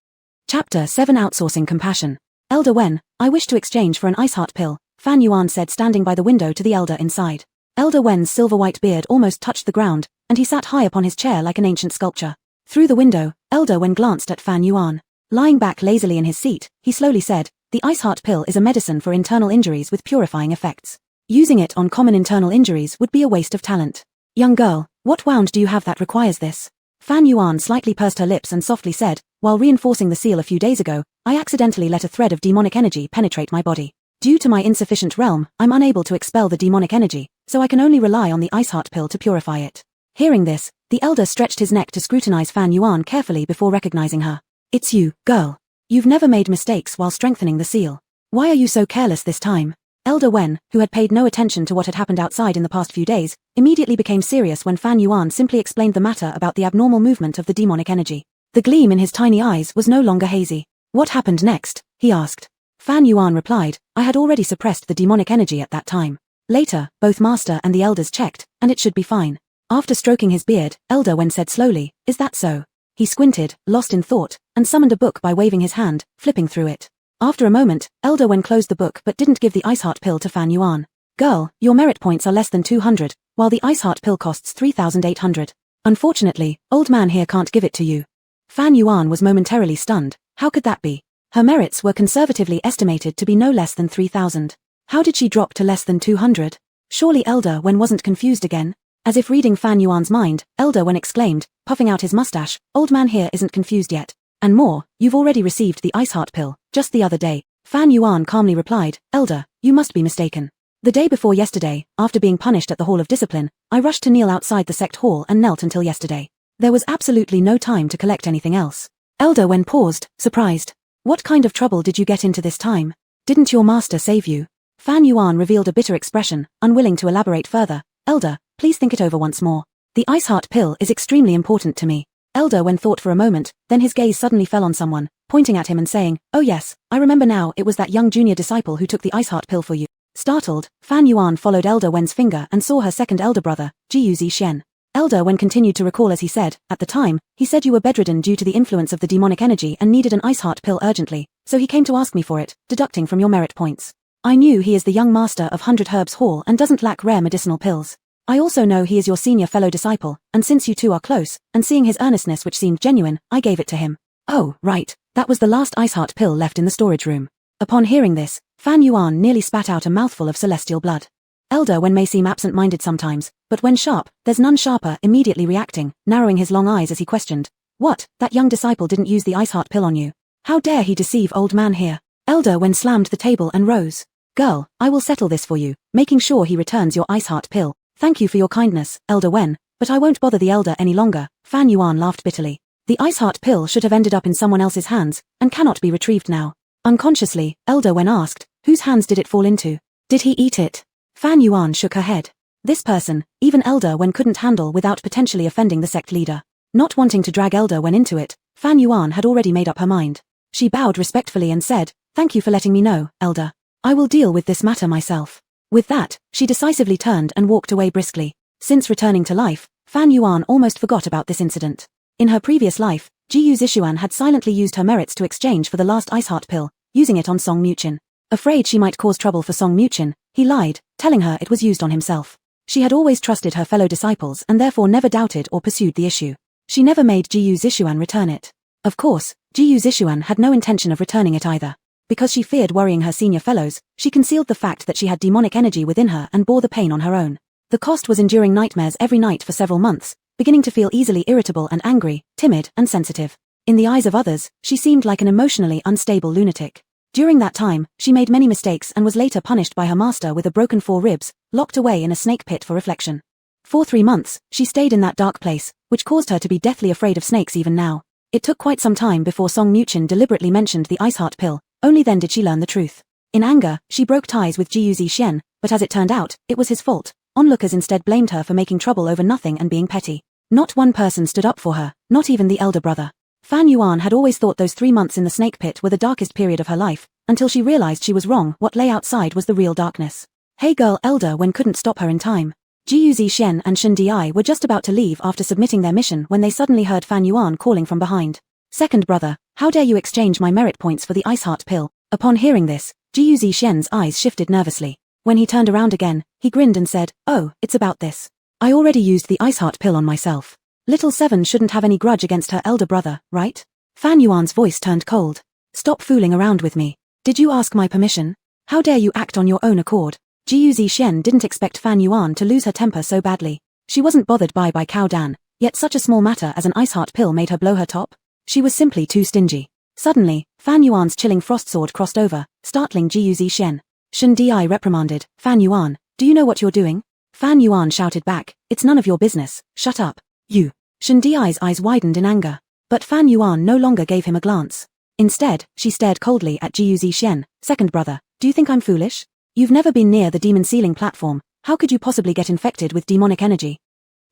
Chapter 7 Outsourcing Compassion. "Elder Wen, I wish to exchange for an ice heart pill," Fan Yuan said standing by the window to the elder inside. Elder Wen's silver-white beard almost touched the ground, and he sat high upon his chair like an ancient sculpture. Through the window, Elder Wen glanced at Fan Yuan. Lying back lazily in his seat, he slowly said, "The ice heart pill is a medicine for internal injuries with purifying effects. Using it on common internal injuries would be a waste of talent. Young girl, what wound do you have that requires this?" Fan Yuan slightly pursed her lips and softly said, "While reinforcing the seal a few days ago, I accidentally let a thread of demonic energy penetrate my body. Due to my insufficient realm, I'm unable to expel the demonic energy, so I can only rely on the ice heart pill to purify it." Hearing this, the elder stretched his neck to scrutinize Fan Yuan carefully before recognizing her. "It's you, girl. You've never made mistakes while strengthening the seal. Why are you so careless this time?" Elder Wen, who had paid no attention to what had happened outside in the past few days, immediately became serious when Fan Yuan simply explained the matter about the abnormal movement of the demonic energy. The gleam in his tiny eyes was no longer hazy. "What happened next?" he asked. Fan Yuan replied, "I had already suppressed the demonic energy at that time. Later, both master and the elders checked, and it should be fine." After stroking his beard, Elder Wen said slowly, "Is that so?" He squinted, lost in thought, and summoned a book by waving his hand, flipping through it. After a moment, Elder Wen closed the book but didn't give the ice heart pill to Fan Yuan. "Girl, your merit points are less than 200, while the ice heart pill costs 3,800. Unfortunately, old man here can't give it to you." Fan Yuan was momentarily stunned. How could that be? Her merits were conservatively estimated to be no less than 3,000. How did she drop to less than 200? Surely Elder Wen wasn't confused again? As if reading Fan Yuan's mind, Elder Wen exclaimed, puffing out his mustache, "Old man here isn't confused yet. And more, you've already received the ice heart pill, just the other day. Fan Yuan calmly replied, Elder, you must be mistaken. The day before yesterday, after being punished at the Hall of Discipline, I rushed to kneel outside the sect hall and knelt until yesterday. There was absolutely no time to collect anything else. Elder Wen paused, surprised. What kind of trouble did you get into this time? Didn't your master save you? Fan Yuan revealed a bitter expression, unwilling to elaborate further. Elder, please think it over once more. The ice heart pill is extremely important to me. Elder Wen thought for a moment, then his gaze suddenly fell on someone, pointing at him and saying, oh yes, I remember now, it was that young junior disciple who took the ice heart pill for you. Startled, Fan Yuan followed Elder Wen's finger and saw her second elder brother, Jiyu Zixien. Elder Wen continued to recall as he said, at the time, he said you were bedridden due to the influence of the demonic energy and needed an ice heart pill urgently, so he came to ask me for it, deducting from your merit points. I knew he is the young master of 100 Herbs Hall and doesn't lack rare medicinal pills. I also know he is your senior fellow disciple, and since you two are close, and seeing his earnestness which seemed genuine, I gave it to him. Oh, right, that was the last ice heart pill left in the storage room. Upon hearing this, Fan Yuan nearly spat out a mouthful of celestial blood. Elder Wen may seem absent-minded sometimes, but when sharp, there's none sharper, immediately reacting, narrowing his long eyes as he questioned. What, that young disciple didn't use the ice heart pill on you? How dare he deceive old man here? Elder Wen slammed the table and rose. Girl, I will settle this for you, making sure he returns your ice heart pill. Thank you for your kindness, Elder Wen, but I won't bother the elder any longer. Fan Yuan laughed bitterly. The ice heart pill should have ended up in someone else's hands, and cannot be retrieved now. Unconsciously, Elder Wen asked, whose hands did it fall into? Did he eat it? Fan Yuan shook her head. This person, even Elder Wen couldn't handle without potentially offending the sect leader. Not wanting to drag Elder Wen into it, Fan Yuan had already made up her mind. She bowed respectfully and said, thank you for letting me know, Elder. I will deal with this matter myself. With that, she decisively turned and walked away briskly. Since returning to life, Fan Yuan almost forgot about this incident. In her previous life, Jiyu Zixuan had silently used her merits to exchange for the last ice heart pill, using it on Song Muchin. Afraid she might cause trouble for Song Muchin, he lied, telling her it was used on himself. She had always trusted her fellow disciples and therefore never doubted or pursued the issue. She never made Jiyu Zixuan return it. Of course, Jiyu Zixuan had no intention of returning it either. Because she feared worrying her senior fellows, she concealed the fact that she had demonic energy within her and bore the pain on her own. The cost was enduring nightmares every night for several months, beginning to feel easily irritable and angry, timid and sensitive. In the eyes of others, she seemed like an emotionally unstable lunatic. During that time, she made many mistakes and was later punished by her master with a broken 4 ribs, locked away in a snake pit for reflection. For 3 months, she stayed in that dark place, which caused her to be deathly afraid of snakes even now. It took quite some time before Song Muchin deliberately mentioned the ice heart pill, only then did she learn the truth. In anger, she broke ties with Jiyu Zixien, but as it turned out, it was his fault. Onlookers instead blamed her for making trouble over nothing and being petty. Not one person stood up for her, not even the elder brother. Fan Yuan had always thought those 3 months in the snake pit were the darkest period of her life, until she realized she was wrong. What lay outside was the real darkness. Hey girl, Elder Wen couldn't stop her in time. Jiyu Zixien and Shen Di were just about to leave after submitting their mission when they suddenly heard Fan Yuan calling from behind. Second brother, how dare you exchange my merit points for the ice heart pill? Upon hearing this, Jiyu Zixien's eyes shifted nervously. When he turned around again, he grinned and said, oh, it's about this. I already used the ice heart pill on myself. Little Seven shouldn't have any grudge against her elder brother, right? Fan Yuan's voice turned cold. Stop fooling around with me. Did you ask my permission? How dare you act on your own accord? Jiyu Zixien didn't expect Fan Yuan to lose her temper so badly. She wasn't bothered by Cao Dan, yet such a small matter as an ice heart pill made her blow her top. She was simply too stingy. Suddenly, Fan Yuan's chilling frost sword crossed over, startling Jiyu Zixien. Shen Di reprimanded, Fan Yuan, do you know what you're doing? Fan Yuan shouted back, it's none of your business, shut up. You. Shen Di's eyes widened in anger. But Fan Yuan no longer gave him a glance. Instead, she stared coldly at Jiyu Zixien, second brother, do you think I'm foolish? You've never been near the demon ceiling platform, how could you possibly get infected with demonic energy?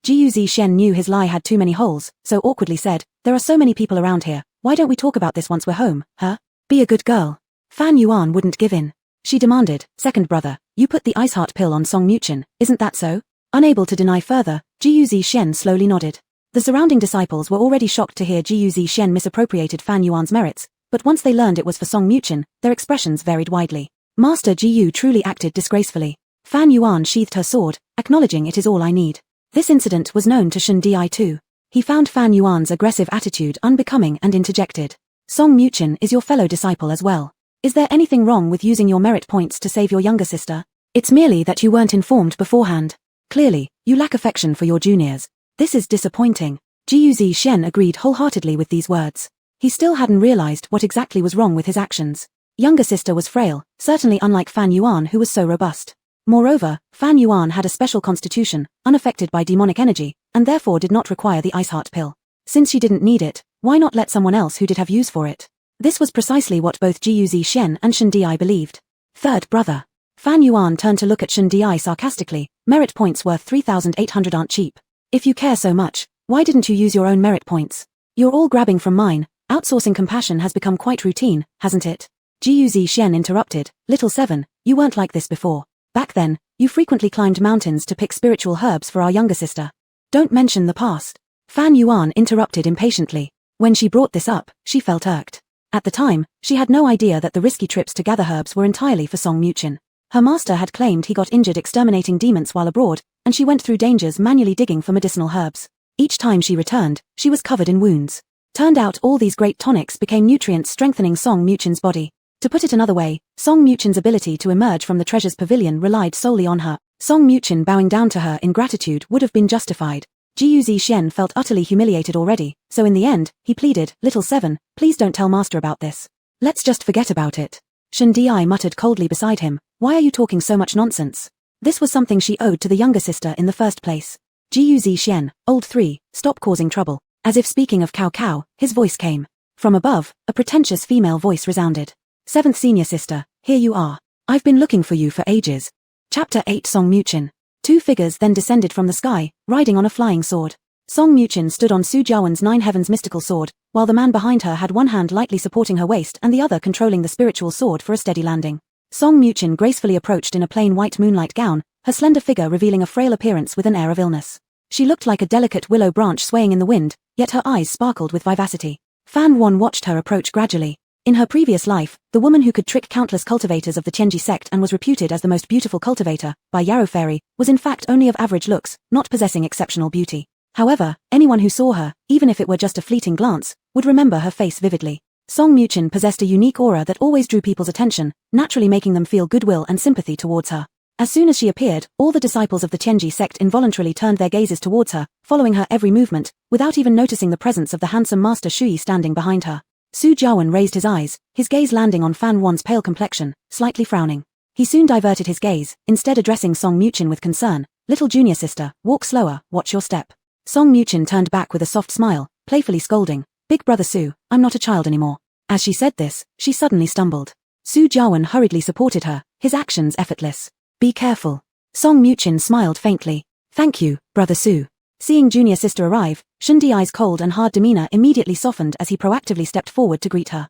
Jiyu Zixien knew his lie had too many holes, so awkwardly said, there are so many people around here, why don't we talk about this once we're home, huh? Be a good girl. Fan Yuan wouldn't give in. She demanded, second brother, you put the ice heart pill on Song Muchin, isn't that so? Unable to deny further, Jiyu Zixien slowly nodded. The surrounding disciples were already shocked to hear Jiyu Zixien misappropriated Fan Yuan's merits, but once they learned it was for Song Muchin, their expressions varied widely. Master Jiyu truly acted disgracefully. Fan Yuan sheathed her sword, acknowledging it is all I need. This incident was known to Shen Di too. He found Fan Yuan's aggressive attitude unbecoming and interjected. Song Muchin is your fellow disciple as well. Is there anything wrong with using your merit points to save your younger sister? It's merely that you weren't informed beforehand. Clearly, you lack affection for your juniors. This is disappointing. Jiyu Zixien agreed wholeheartedly with these words. He still hadn't realized what exactly was wrong with his actions. Younger sister was frail, certainly unlike Fan Yuan who was so robust. Moreover, Fan Yuan had a special constitution, unaffected by demonic energy, and therefore did not require the ice heart pill. Since she didn't need it, why not let someone else who did have use for it? This was precisely what both Jiu Zixian and Shen Di believed. Third brother. Fan Yuan turned to look at Shen Di sarcastically. Merit points worth 3,800 aren't cheap. If you care so much, why didn't you use your own merit points? You're all grabbing from mine. Outsourcing compassion has become quite routine, hasn't it? Jiu Zixian interrupted. Little Seven, you weren't like this before. Back then, you frequently climbed mountains to pick spiritual herbs for our younger sister. Don't mention the past. Fan Yuan interrupted impatiently. When she brought this up, she felt irked. At the time, she had no idea that the risky trips to gather herbs were entirely for Song Muchin. Her master had claimed he got injured exterminating demons while abroad, and she went through dangers manually digging for medicinal herbs. Each time she returned, she was covered in wounds. Turned out all these great tonics became nutrients strengthening Song Muchin's body. To put it another way, Song Muchin's ability to emerge from the treasure's pavilion relied solely on her. Song Muchin bowing down to her in gratitude would have been justified. Jiu Zixian felt utterly humiliated already, so in the end, he pleaded, Little Seven, please don't tell master about this. Let's just forget about it. Shen Di muttered coldly beside him, why are you talking so much nonsense? This was something she owed to the younger sister in the first place. Jiu Zixian, old 3, stop causing trouble. As if speaking of Cao Cao, his voice came. From above, a pretentious female voice resounded. 7th senior sister, here you are. I've been looking for you for ages. Chapter 8 Song Muchin. 2 figures then descended from the sky, riding on a flying sword. Song Muchin stood on Su Jiawen's 9 heavens mystical sword, while the man behind her had one hand lightly supporting her waist and the other controlling the spiritual sword for a steady landing. Song Muchin gracefully approached in a plain white moonlight gown, her slender figure revealing a frail appearance with an air of illness. She looked like a delicate willow branch swaying in the wind, yet her eyes sparkled with vivacity. Fan Wan watched her approach gradually. In her previous life, the woman who could trick countless cultivators of the Tianji sect and was reputed as the most beautiful cultivator, by Yarrow Fairy, was in fact only of average looks, not possessing exceptional beauty. However, anyone who saw her, even if it were just a fleeting glance, would remember her face vividly. Song Muchin possessed a unique aura that always drew people's attention, naturally making them feel goodwill and sympathy towards her. As soon as she appeared, all the disciples of the Tianji sect involuntarily turned their gazes towards her, following her every movement, without even noticing the presence of the handsome Master Shui standing behind her. Su Jiawen raised his eyes, his gaze landing on Fan Wan's pale complexion, slightly frowning. He soon diverted his gaze, instead addressing Song Muchin with concern. Little junior sister, walk slower, watch your step. Song Muchin turned back with a soft smile, playfully scolding, Big brother Su, I'm not a child anymore. As she said this, she suddenly stumbled. Su Jiawen hurriedly supported her, his actions effortless. Be careful. Song Muchin smiled faintly. Thank you, brother Su. Seeing junior sister arrive, Shen Di's cold and hard demeanor immediately softened as he proactively stepped forward to greet her.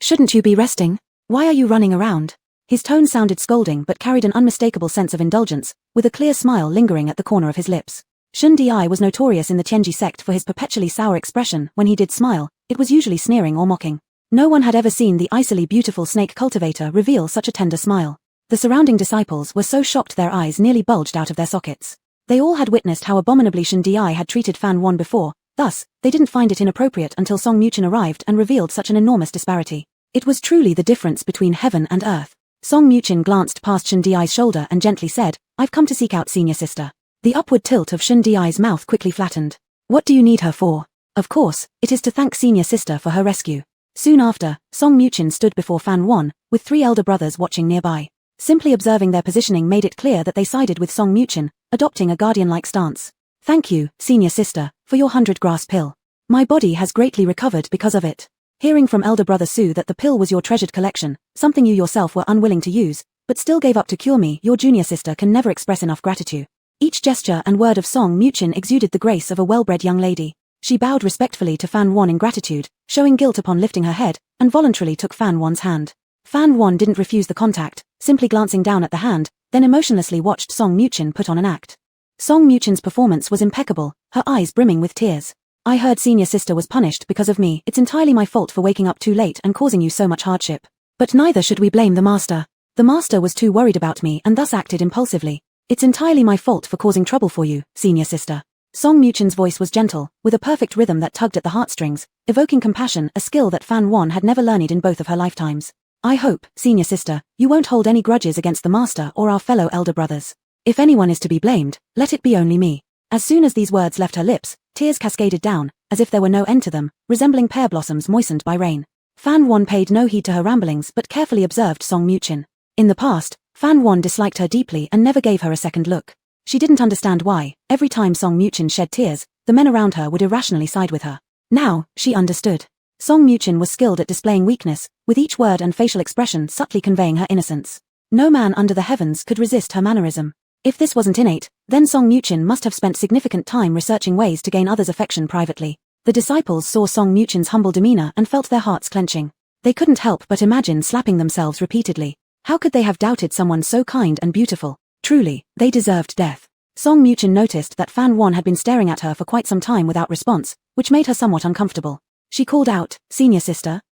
Shouldn't you be resting? Why are you running around? His tone sounded scolding but carried an unmistakable sense of indulgence, with a clear smile lingering at the corner of his lips. Shen Di was notorious in the Tianji sect for his perpetually sour expression. When he did smile, it was usually sneering or mocking. No one had ever seen the icily beautiful snake cultivator reveal such a tender smile. The surrounding disciples were so shocked their eyes nearly bulged out of their sockets. They all had witnessed how abominably Shen Di had treated Fan Wan before, thus, they didn't find it inappropriate until Song Muchin arrived and revealed such an enormous disparity. It was truly the difference between heaven and earth. Song Muchin glanced past Shen Di's shoulder and gently said, I've come to seek out senior sister. The upward tilt of Shen Di's mouth quickly flattened. What do you need her for? Of course, it is to thank senior sister for her rescue. Soon after, Song Muchin stood before Fan Wan, with 3 elder brothers watching nearby. Simply observing their positioning made it clear that they sided with Song Muchin, adopting a guardian-like stance. Thank you, senior sister, for your 100-grass pill. My body has greatly recovered because of it. Hearing from elder brother Su that the pill was your treasured collection, something you yourself were unwilling to use, but still gave up to cure me, your junior sister can never express enough gratitude. Each gesture and word of Song Muchin exuded the grace of a well-bred young lady. She bowed respectfully to Fan Wan in gratitude, showing guilt upon lifting her head, and voluntarily took Fan Wan's hand. Fan Wan didn't refuse the contact, simply glancing down at the hand, then emotionlessly watched Song Muchin put on an act. Song Muchin's performance was impeccable, her eyes brimming with tears. I heard senior sister was punished because of me. It's entirely my fault for waking up too late and causing you so much hardship. But neither should we blame the master. The master was too worried about me and thus acted impulsively. It's entirely my fault for causing trouble for you, senior sister. Song Muchin's voice was gentle, with a perfect rhythm that tugged at the heartstrings, evoking compassion, a skill that Fan Wan had never learned in both of her lifetimes. I hope, senior sister, you won't hold any grudges against the master or our fellow elder brothers. If anyone is to be blamed, let it be only me. As soon as these words left her lips, tears cascaded down, as if there were no end to them, resembling pear blossoms moistened by rain. Fan Wan paid no heed to her ramblings but carefully observed Song Muchin. In the past, Fan Wan disliked her deeply and never gave her a second look. She didn't understand why, every time Song Muchin shed tears, the men around her would irrationally side with her. Now, she understood. Song Muchin was skilled at displaying weakness, with each word and facial expression subtly conveying her innocence. No man under the heavens could resist her mannerism. If this wasn't innate, then Song Muchin must have spent significant time researching ways to gain others' affection privately. The disciples saw Song Muchin's humble demeanor and felt their hearts clenching. They couldn't help but imagine slapping themselves repeatedly. How could they have doubted someone so kind and beautiful? Truly, they deserved death. Song Muchin noticed that Fan Wan had been staring at her for quite some time without response, which made her somewhat uncomfortable. She called out, "Senior sister?"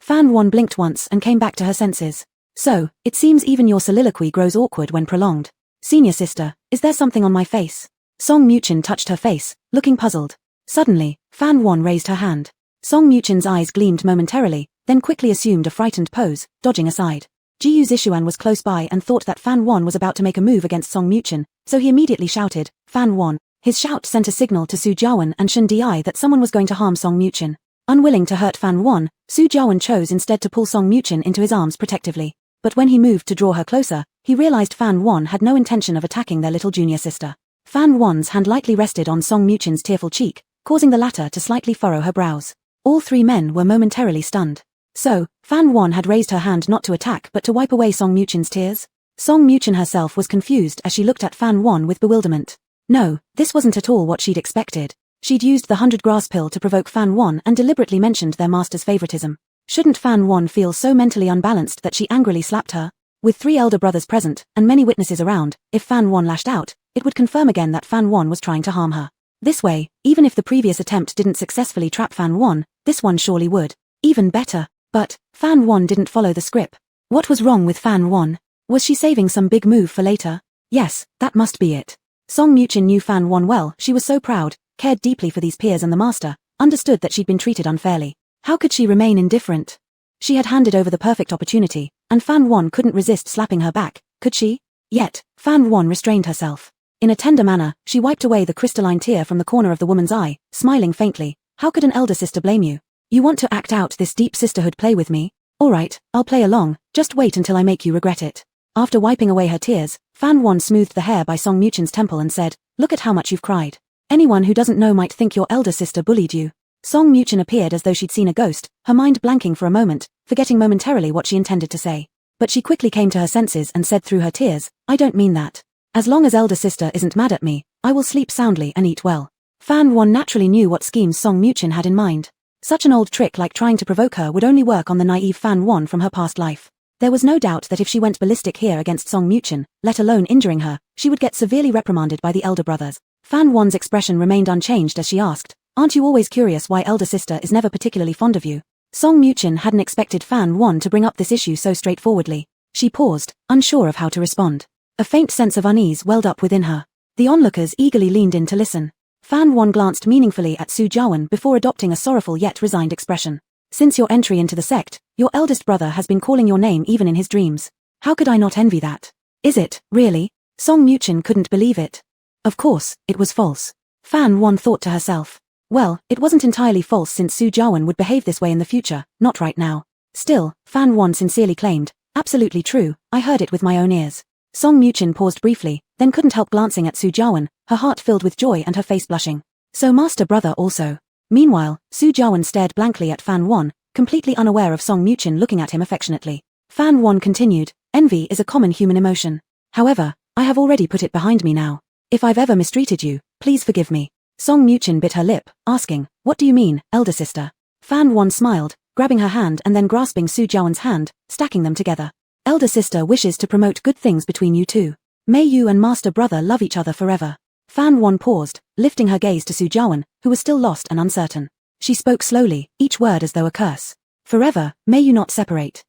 Fan Wan blinked once and came back to her senses. "So, it seems even your soliloquy grows awkward when prolonged. Senior sister, is there something on my face?" Song Muchin touched her face, looking puzzled. Suddenly, Fan Wan raised her hand. Song Muchin's eyes gleamed momentarily, then quickly assumed a frightened pose, dodging aside. Jiyu Zishuan was close by and thought that Fan Wan was about to make a move against Song Muchin, so he immediately shouted, "Fan Wan." His shout sent a signal to Su Jiawen and Shun Di that someone was going to harm Song Muchin. Unwilling to hurt Fan Wan, Su Jiawen chose instead to pull Song Muchin into his arms protectively. But when he moved to draw her closer, he realized Fan Wan had no intention of attacking their little junior sister. Fan Wan's hand lightly rested on Song Muchin's tearful cheek, causing the latter to slightly furrow her brows. All three men were momentarily stunned. So, Fan Wan had raised her hand not to attack but to wipe away Song Muchin's tears? Song Muchin herself was confused as she looked at Fan Wan with bewilderment. No, this wasn't at all what she'd expected. She'd used the 100 grass pill to provoke Fan Wan and deliberately mentioned their master's favoritism. Shouldn't Fan Wan feel so mentally unbalanced that she angrily slapped her? With 3 elder brothers present, and many witnesses around, if Fan Wan lashed out, it would confirm again that Fan Wan was trying to harm her. This way, even if the previous attempt didn't successfully trap Fan Wan, this one surely would. Even better. But, Fan Wan didn't follow the script. What was wrong with Fan Wan? Was she saving some big move for later? Yes, that must be it. Song Muchin knew Fan Wan well, she was so proud, cared deeply for these peers and the master, understood that she'd been treated unfairly. How could she remain indifferent? She had handed over the perfect opportunity, and Fan Wan couldn't resist slapping her back, could she? Yet, Fan Wan restrained herself. In a tender manner, she wiped away the crystalline tear from the corner of the woman's eye, smiling faintly. How could an elder sister blame you? You want to act out this deep sisterhood play with me? Alright, I'll play along, just wait until I make you regret it. After wiping away her tears, Fan Wan smoothed the hair by Song Muchin's temple and said, "Look at how much you've cried. Anyone who doesn't know might think your elder sister bullied you." Song Muchin appeared as though she'd seen a ghost, her mind blanking for a moment, forgetting momentarily what she intended to say. But she quickly came to her senses and said through her tears, "I don't mean that. As long as elder sister isn't mad at me, I will sleep soundly and eat well." Fan Wan naturally knew what schemes Song Muchin had in mind. Such an old trick like trying to provoke her would only work on the naive Fan Wan from her past life. There was no doubt that if she went ballistic here against Song Muchin, let alone injuring her, she would get severely reprimanded by the elder brothers. Fan Wan's expression remained unchanged as she asked, "Aren't you always curious why elder sister is never particularly fond of you?" Song Muchin hadn't expected Fan Wan to bring up this issue so straightforwardly. She paused, unsure of how to respond. A faint sense of unease welled up within her. The onlookers eagerly leaned in to listen. Fan Wan glanced meaningfully at Su Jiawen before adopting a sorrowful yet resigned expression. "Since your entry into the sect, your eldest brother has been calling your name even in his dreams. How could I not envy that? Is it, really?" Song Muchin couldn't believe it. Of course, it was false. Fan Wan thought to herself. Well, it wasn't entirely false since Su Jiawen would behave this way in the future, not right now. Still, Fan Wan sincerely claimed, "Absolutely true, I heard it with my own ears." Song Muchin paused briefly, then couldn't help glancing at Su Jiawen, her heart filled with joy and her face blushing. So master brother also. Meanwhile, Su Jiawen stared blankly at Fan Wan, completely unaware of Song Muchin looking at him affectionately. Fan Wan continued, "Envy is a common human emotion. However, I have already put it behind me now. If I've ever mistreated you, please forgive me." Song Muchin bit her lip, asking, "What do you mean, elder sister?" Fan Wan smiled, grabbing her hand and then grasping Su Jiawen's hand, stacking them together. "Elder sister wishes to promote good things between you two. May you and master brother love each other forever." Fan Wan paused, lifting her gaze to Su Jiawen, who was still lost and uncertain. She spoke slowly, each word as though a curse. "Forever, may you not separate."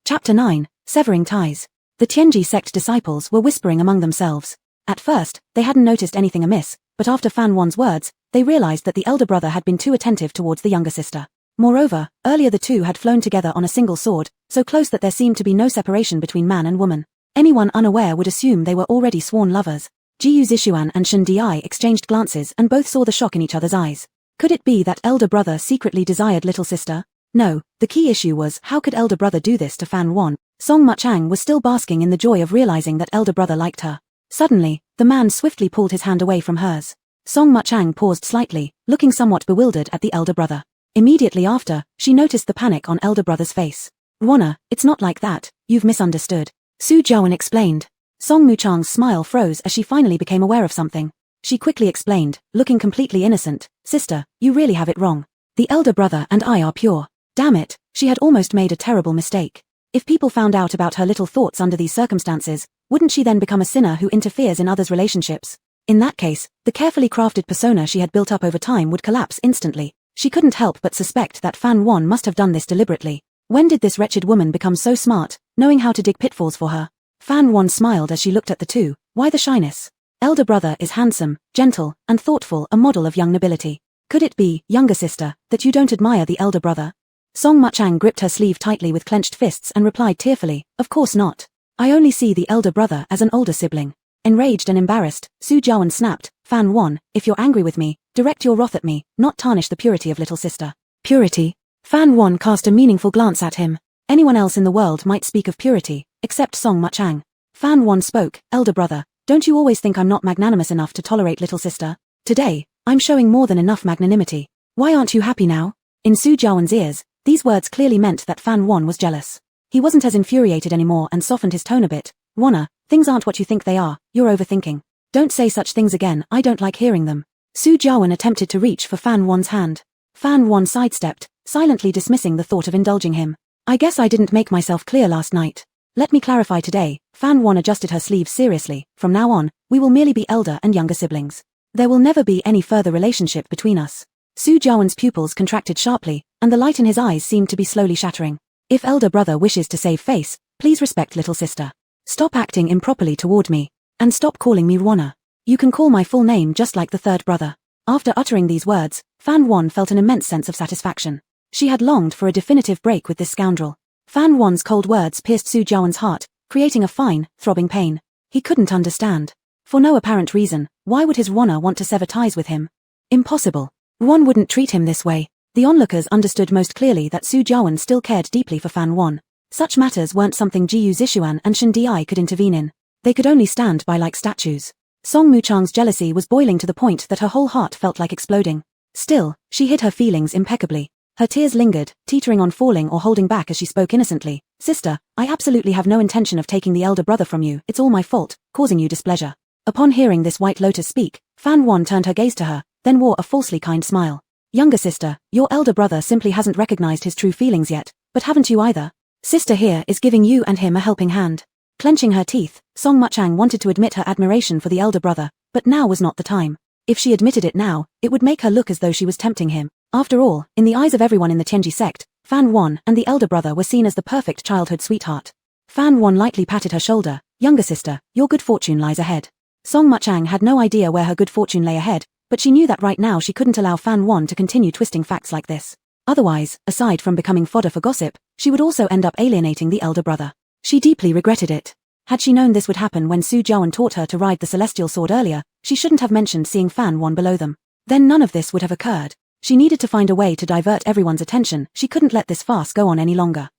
Chapter 9, Severing Ties. The Tianji sect disciples were whispering among themselves. At first, they hadn't noticed anything amiss, but after Fan Wan's words, they realized that the elder brother had been too attentive towards the younger sister. Moreover, earlier the two had flown together on a single sword, so close that there seemed to be no separation between man and woman. Anyone unaware would assume they were already sworn lovers. Jiyu Zishuan and Shun Di exchanged glances and both saw the shock in each other's eyes. Could it be that elder brother secretly desired little sister? No, the key issue was how could elder brother do this to Fan Won? Song Muchang was still basking in the joy of realizing that elder brother liked her. Suddenly, the man swiftly pulled his hand away from hers. Song Muchang paused slightly, looking somewhat bewildered at the elder brother. Immediately after, she noticed the panic on elder brother's face. Wonna, it's not like that, you've misunderstood. Su Jiawen explained. Song Muchang's smile froze as she finally became aware of something. She quickly explained, looking completely innocent, sister, you really have it wrong. The elder brother and I are pure. Damn it, she had almost made a terrible mistake. If people found out about her little thoughts under these circumstances, wouldn't she then become a sinner who interferes in others' relationships? In that case, the carefully crafted persona she had built up over time would collapse instantly. She couldn't help but suspect that Fan Won must have done this deliberately. When did this wretched woman become so smart, knowing how to dig pitfalls for her? Fan Won smiled as she looked at the two. Why the shyness? Elder brother is handsome, gentle, and thoughtful, a model of young nobility. Could it be, younger sister, that you don't admire the elder brother? Song Muchang gripped her sleeve tightly with clenched fists and replied tearfully, of course not. I only see the elder brother as an older sibling. Enraged and embarrassed, Su Jiawen snapped, Fan Won, if you're angry with me, direct your wrath at me, not tarnish the purity of little sister. Purity? Fan Won cast a meaningful glance at him. Anyone else in the world might speak of purity, except Song Muchang. Fan Won spoke, elder brother, don't you always think I'm not magnanimous enough to tolerate little sister? Today, I'm showing more than enough magnanimity. Why aren't you happy now? In Su Jiawen's ears, these words clearly meant that Fan Won was jealous. He wasn't as infuriated anymore and softened his tone a bit. Wonna, things aren't what you think they are, you're overthinking. Don't say such things again, I don't like hearing them. Su Jiawen attempted to reach for Fan Won's hand. Fan Won sidestepped, silently dismissing the thought of indulging him. I guess I didn't make myself clear last night. Let me clarify today. Fan Won adjusted her sleeves seriously. From now on, we will merely be elder and younger siblings. There will never be any further relationship between us. Su Jiawen's pupils contracted sharply, and the light in his eyes seemed to be slowly shattering. If elder brother wishes to save face, please respect little sister. Stop acting improperly toward me, and stop calling me Wonna. You can call my full name just like the third brother. After uttering these words, Fan Won felt an immense sense of satisfaction. She had longed for a definitive break with this scoundrel. Fan Won's cold words pierced Su Jiawen's heart, creating a fine, throbbing pain. He couldn't understand. For no apparent reason, why would his Wonna want to sever ties with him? Impossible. Won wouldn't treat him this way. The onlookers understood most clearly that Su Jiawen still cared deeply for Fan Won. Such matters weren't something Jiyu Zishuan and Shen Di could intervene in. They could only stand by like statues. Song Muchang's jealousy was boiling to the point that her whole heart felt like exploding. Still, she hid her feelings impeccably. Her tears lingered, teetering on falling or holding back as she spoke innocently. Sister, I absolutely have no intention of taking the elder brother from you, it's all my fault, causing you displeasure. Upon hearing this White Lotus speak, Fan Won turned her gaze to her, then wore a falsely kind smile. Younger sister, your elder brother simply hasn't recognized his true feelings yet, but haven't you either? Sister here is giving you and him a helping hand. Clenching her teeth, Song Muchang wanted to admit her admiration for the elder brother, but now was not the time. If she admitted it now, it would make her look as though she was tempting him. After all, in the eyes of everyone in the Tianji sect, Fan Won and the elder brother were seen as the perfect childhood sweetheart. Fan Won lightly patted her shoulder. Younger sister, your good fortune lies ahead. Song Muchang had no idea where her good fortune lay ahead, but she knew that right now she couldn't allow Fan Won to continue twisting facts like this. Otherwise, aside from becoming fodder for gossip, she would also end up alienating the elder brother. She deeply regretted it. Had she known this would happen when Su Jiawen taught her to ride the celestial sword earlier, she shouldn't have mentioned seeing Fan Won below them. Then none of this would have occurred. She needed to find a way to divert everyone's attention. She couldn't let this farce go on any longer.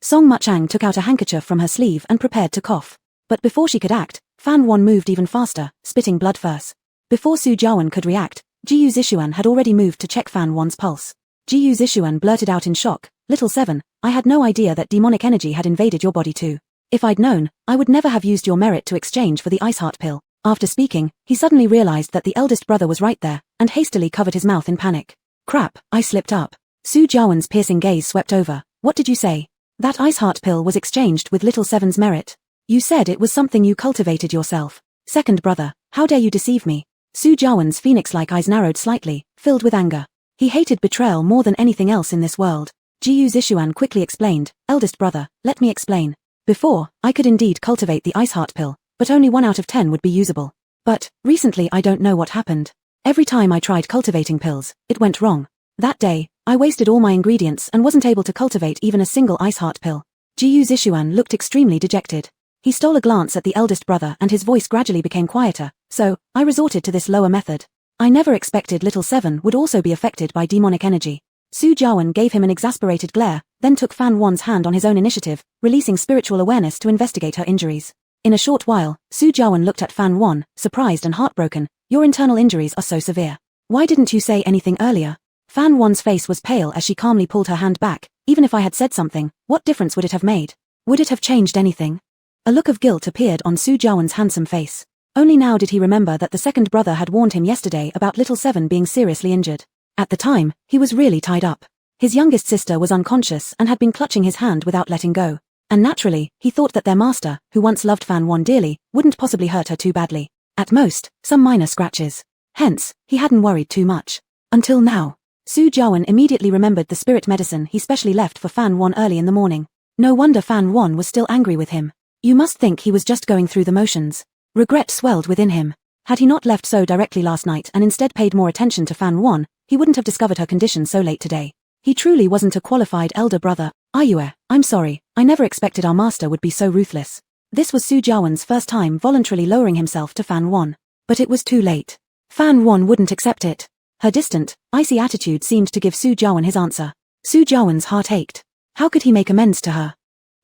Song Muchang took out a handkerchief from her sleeve and prepared to cough. But before she could act, Fan Won moved even faster, spitting blood first. Before Su Jiawen could react, Jiyu Zishuan had already moved to check Fan Won's pulse. Jiyu Zishuan blurted out in shock, Little Seven, I had no idea that demonic energy had invaded your body too. If I'd known, I would never have used your merit to exchange for the ice heart pill. After speaking, he suddenly realized that the eldest brother was right there, and hastily covered his mouth in panic. Crap, I slipped up. Su Jiawen's piercing gaze swept over. What did you say? That ice heart pill was exchanged with Little Seven's merit. You said it was something you cultivated yourself. Second brother, how dare you deceive me? Su Jiawen's phoenix-like eyes narrowed slightly, filled with anger. He hated betrayal more than anything else in this world. Jiyu Zishuan quickly explained, eldest brother, let me explain. Before, I could indeed cultivate the ice heart pill, but only 1 out of 10 would be usable. But, recently I don't know what happened. Every time I tried cultivating pills, it went wrong. That day, I wasted all my ingredients and wasn't able to cultivate even a single ice heart pill. Jiyu Zishuan looked extremely dejected. He stole a glance at the eldest brother and his voice gradually became quieter, so, I resorted to this lower method. I never expected little 7 would also be affected by demonic energy. Su Jiawen gave him an exasperated glare, then took Fan Wan's hand on his own initiative, releasing spiritual awareness to investigate her injuries. In a short while, Su Jiawen looked at Fan Wan, surprised and heartbroken. Your internal injuries are so severe. Why didn't you say anything earlier? Fan Wan's face was pale as she calmly pulled her hand back. Even if I had said something, what difference would it have made? Would it have changed anything? A look of guilt appeared on Su Jiawen's handsome face. Only now did he remember that the second brother had warned him yesterday about little 7 being seriously injured. At the time, he was really tied up. His youngest sister was unconscious and had been clutching his hand without letting go. And naturally, he thought that their master, who once loved Fan Wan dearly, wouldn't possibly hurt her too badly. At most, some minor scratches. Hence, he hadn't worried too much. Until now. Su Jiawen immediately remembered the spirit medicine he specially left for Fan Wan early in the morning. No wonder Fan Wan was still angry with him. You must think he was just going through the motions. Regret swelled within him. Had he not left so directly last night and instead paid more attention to Fan Wan, he wouldn't have discovered her condition so late today. He truly wasn't a qualified elder brother. Ayue, I'm sorry, I never expected our master would be so ruthless. This was Su Jiawen's first time voluntarily lowering himself to Fan Wan. But it was too late. Fan Wan wouldn't accept it. Her distant, icy attitude seemed to give Su Jiawen his answer. Su Jiawen's heart ached. How could he make amends to her?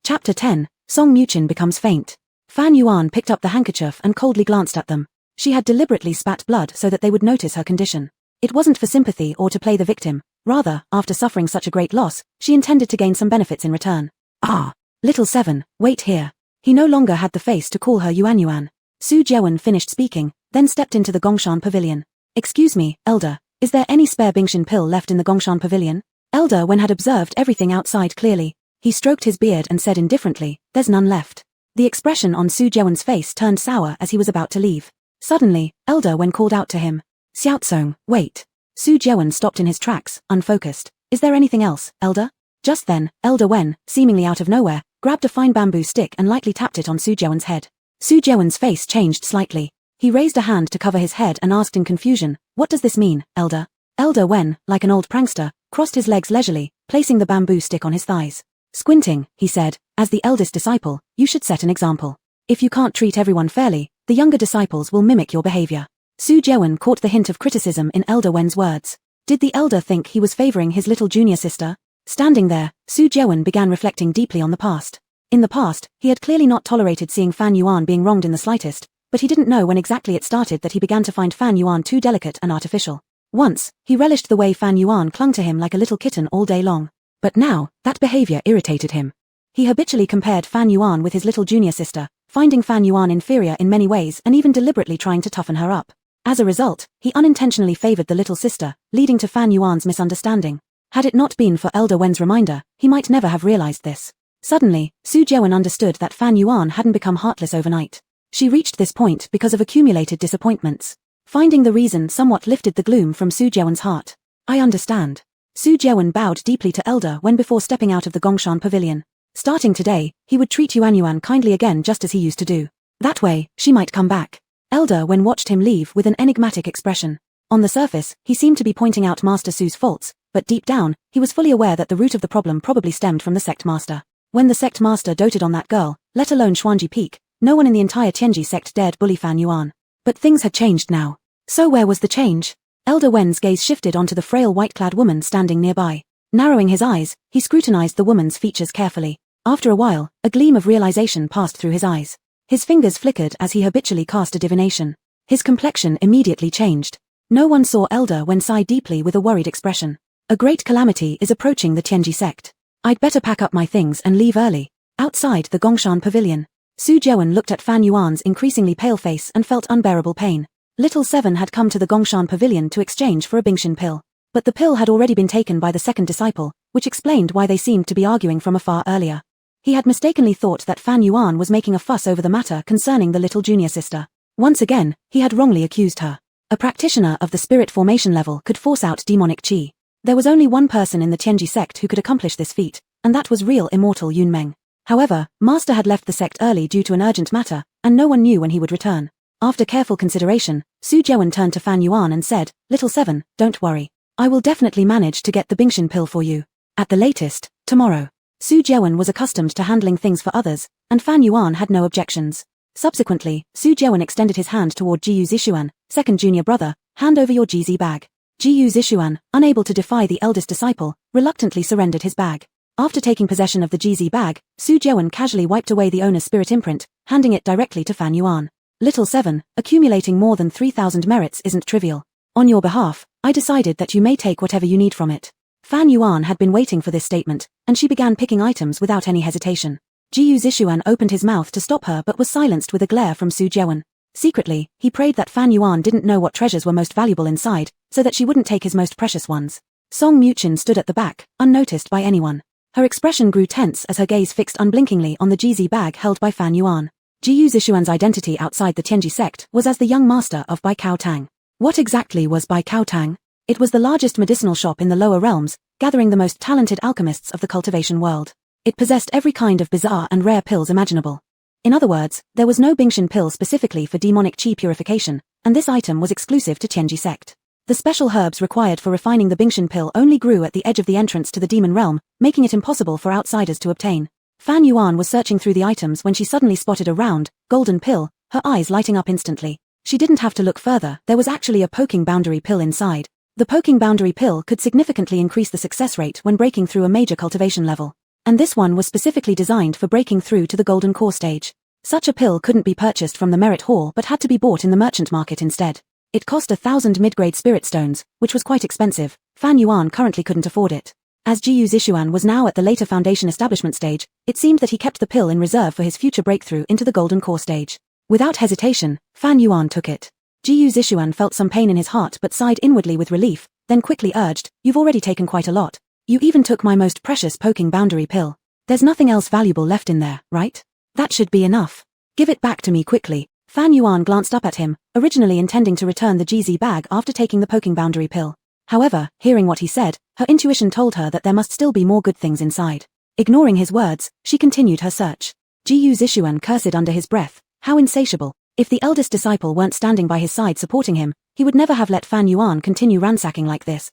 Chapter 10, Song Muchin becomes faint. Fan Yuan picked up the handkerchief and coldly glanced at them. She had deliberately spat blood so that they would notice her condition. It wasn't for sympathy or to play the victim. Rather, after suffering such a great loss, she intended to gain some benefits in return. Ah, little 7, wait here. He no longer had the face to call her Yuan. Su Jiawen finished speaking, then stepped into the Gongshan pavilion. Excuse me, elder, is there any spare Bingshan pill left in the Gongshan pavilion? Elder Wen had observed everything outside clearly. He stroked his beard and said indifferently, there's none left. The expression on Su Jiawen's face turned sour as he was about to leave. Suddenly, Elder Wen called out to him. Xiaozong, wait. Su Jiawen stopped in his tracks, unfocused. Is there anything else, Elder? Just then, Elder Wen, seemingly out of nowhere, grabbed a fine bamboo stick and lightly tapped it on Su Jiawen's head. Su Jiawen's face changed slightly. He raised a hand to cover his head and asked in confusion, what does this mean, Elder? Elder Wen, like an old prankster, crossed his legs leisurely, placing the bamboo stick on his thighs. Squinting, he said, as the eldest disciple, you should set an example. If you can't treat everyone fairly, the younger disciples will mimic your behavior. Su Jiawen caught the hint of criticism in Elder Wen's words. Did the elder think he was favoring his little junior sister? Standing there, Su Jiawen began reflecting deeply on the past. In the past, he had clearly not tolerated seeing Fan Yuan being wronged in the slightest, but he didn't know when exactly it started that he began to find Fan Yuan too delicate and artificial. Once, he relished the way Fan Yuan clung to him like a little kitten all day long. But now, that behavior irritated him. He habitually compared Fan Yuan with his little junior sister, finding Fan Yuan inferior in many ways and even deliberately trying to toughen her up. As a result, he unintentionally favored the little sister, leading to Fan Yuan's misunderstanding. Had it not been for Elder Wen's reminder, he might never have realized this. Suddenly, Su Jiawen understood that Fan Yuan hadn't become heartless overnight. She reached this point because of accumulated disappointments. Finding the reason somewhat lifted the gloom from Su Jiawen's heart. I understand. Su Jiawen bowed deeply to Elder Wen before stepping out of the Gongshan pavilion. Starting today, he would treat Yuan kindly again just as he used to do. That way, she might come back. Elder Wen watched him leave with an enigmatic expression. On the surface, he seemed to be pointing out Master Su's faults, but deep down, he was fully aware that the root of the problem probably stemmed from the sect master. When the sect master doted on that girl, let alone Xuanji Peak, no one in the entire Tianji sect dared bully Fan Yuan. But things had changed now. So where was the change? Elder Wen's gaze shifted onto the frail white-clad woman standing nearby. Narrowing his eyes, he scrutinized the woman's features carefully. After a while, a gleam of realization passed through his eyes. His fingers flickered as he habitually cast a divination. His complexion immediately changed. No one saw Elder Wen sigh deeply with a worried expression. A great calamity is approaching the Tianji sect. I'd better pack up my things and leave early. Outside the Gongshan pavilion, Su Jiawen looked at Fan Yuan's increasingly pale face and felt unbearable pain. Little 7 had come to the Gongshan pavilion to exchange for a Bingshan pill. But the pill had already been taken by the second disciple, which explained why they seemed to be arguing from afar earlier. He had mistakenly thought that Fan Yuan was making a fuss over the matter concerning the little junior sister. Once again, he had wrongly accused her. A practitioner of the spirit formation level could force out demonic qi. There was only one person in the Tianji sect who could accomplish this feat, and that was real immortal Yunmeng. However, Master had left the sect early due to an urgent matter, and no one knew when he would return. After careful consideration, Su Jiawen turned to Fan Yuan and said, Little 7, don't worry. I will definitely manage to get the Bingshan pill for you. At the latest, tomorrow. Su Jiawen was accustomed to handling things for others, and Fan Yuan had no objections. Subsequently, Su Jiawen extended his hand toward Jiyu Zishuan, second junior brother, Hand over your GZ bag. Jiyu Zishuan, unable to defy the eldest disciple, reluctantly surrendered his bag. After taking possession of the GZ bag, Su Jiuan casually wiped away the owner's spirit imprint, handing it directly to Fan Yuan. Little 7, accumulating more than 3,000 merits isn't trivial. On your behalf, I decided that you may take whatever you need from it. Fan Yuan had been waiting for this statement, and she began picking items without any hesitation. Jiyu Zishuan opened his mouth to stop her but was silenced with a glare from Su Jiuan. Secretly, he prayed that Fan Yuan didn't know what treasures were most valuable inside, so that she wouldn't take his most precious ones. Song Muchin stood at the back, unnoticed by anyone. Her expression grew tense as her gaze fixed unblinkingly on the GZ bag held by Fan Yuan. Jiyu Zishuan's identity outside the Tianji sect was as the young master of Bai Kao Tang. What exactly was Bai Kao Tang? It was the largest medicinal shop in the lower realms, gathering the most talented alchemists of the cultivation world. It possessed every kind of bizarre and rare pills imaginable. In other words, there was no Bingshan pill specifically for demonic qi purification, and this item was exclusive to Tianji sect. The special herbs required for refining the Bingshan pill only grew at the edge of the entrance to the demon realm, making it impossible for outsiders to obtain. Fan Yuan was searching through the items when she suddenly spotted a round, golden pill, her eyes lighting up instantly. She didn't have to look further, there was actually a poking boundary pill inside. The poking boundary pill could significantly increase the success rate when breaking through a major cultivation level. And this one was specifically designed for breaking through to the golden core stage. Such a pill couldn't be purchased from the merit hall but had to be bought in the merchant market instead. It cost 1,000 mid-grade spirit stones, which was quite expensive. Fan Yuan currently couldn't afford it. As Jiyu Zishuan was now at the later foundation establishment stage, it seemed that he kept the pill in reserve for his future breakthrough into the golden core stage. Without hesitation, Fan Yuan took it. Jiyu Zishuan felt some pain in his heart but sighed inwardly with relief, then quickly urged, "You've already taken quite a lot. You even took my most precious poking boundary pill. There's nothing else valuable left in there, right? That should be enough. Give it back to me quickly." Fan Yuan glanced up at him, originally intending to return the GZ bag after taking the poking boundary pill. However, hearing what he said, her intuition told her that there must still be more good things inside. Ignoring his words, she continued her search. Jiyu Zishuan cursed under his breath. How insatiable. If the eldest disciple weren't standing by his side supporting him, he would never have let Fan Yuan continue ransacking like this.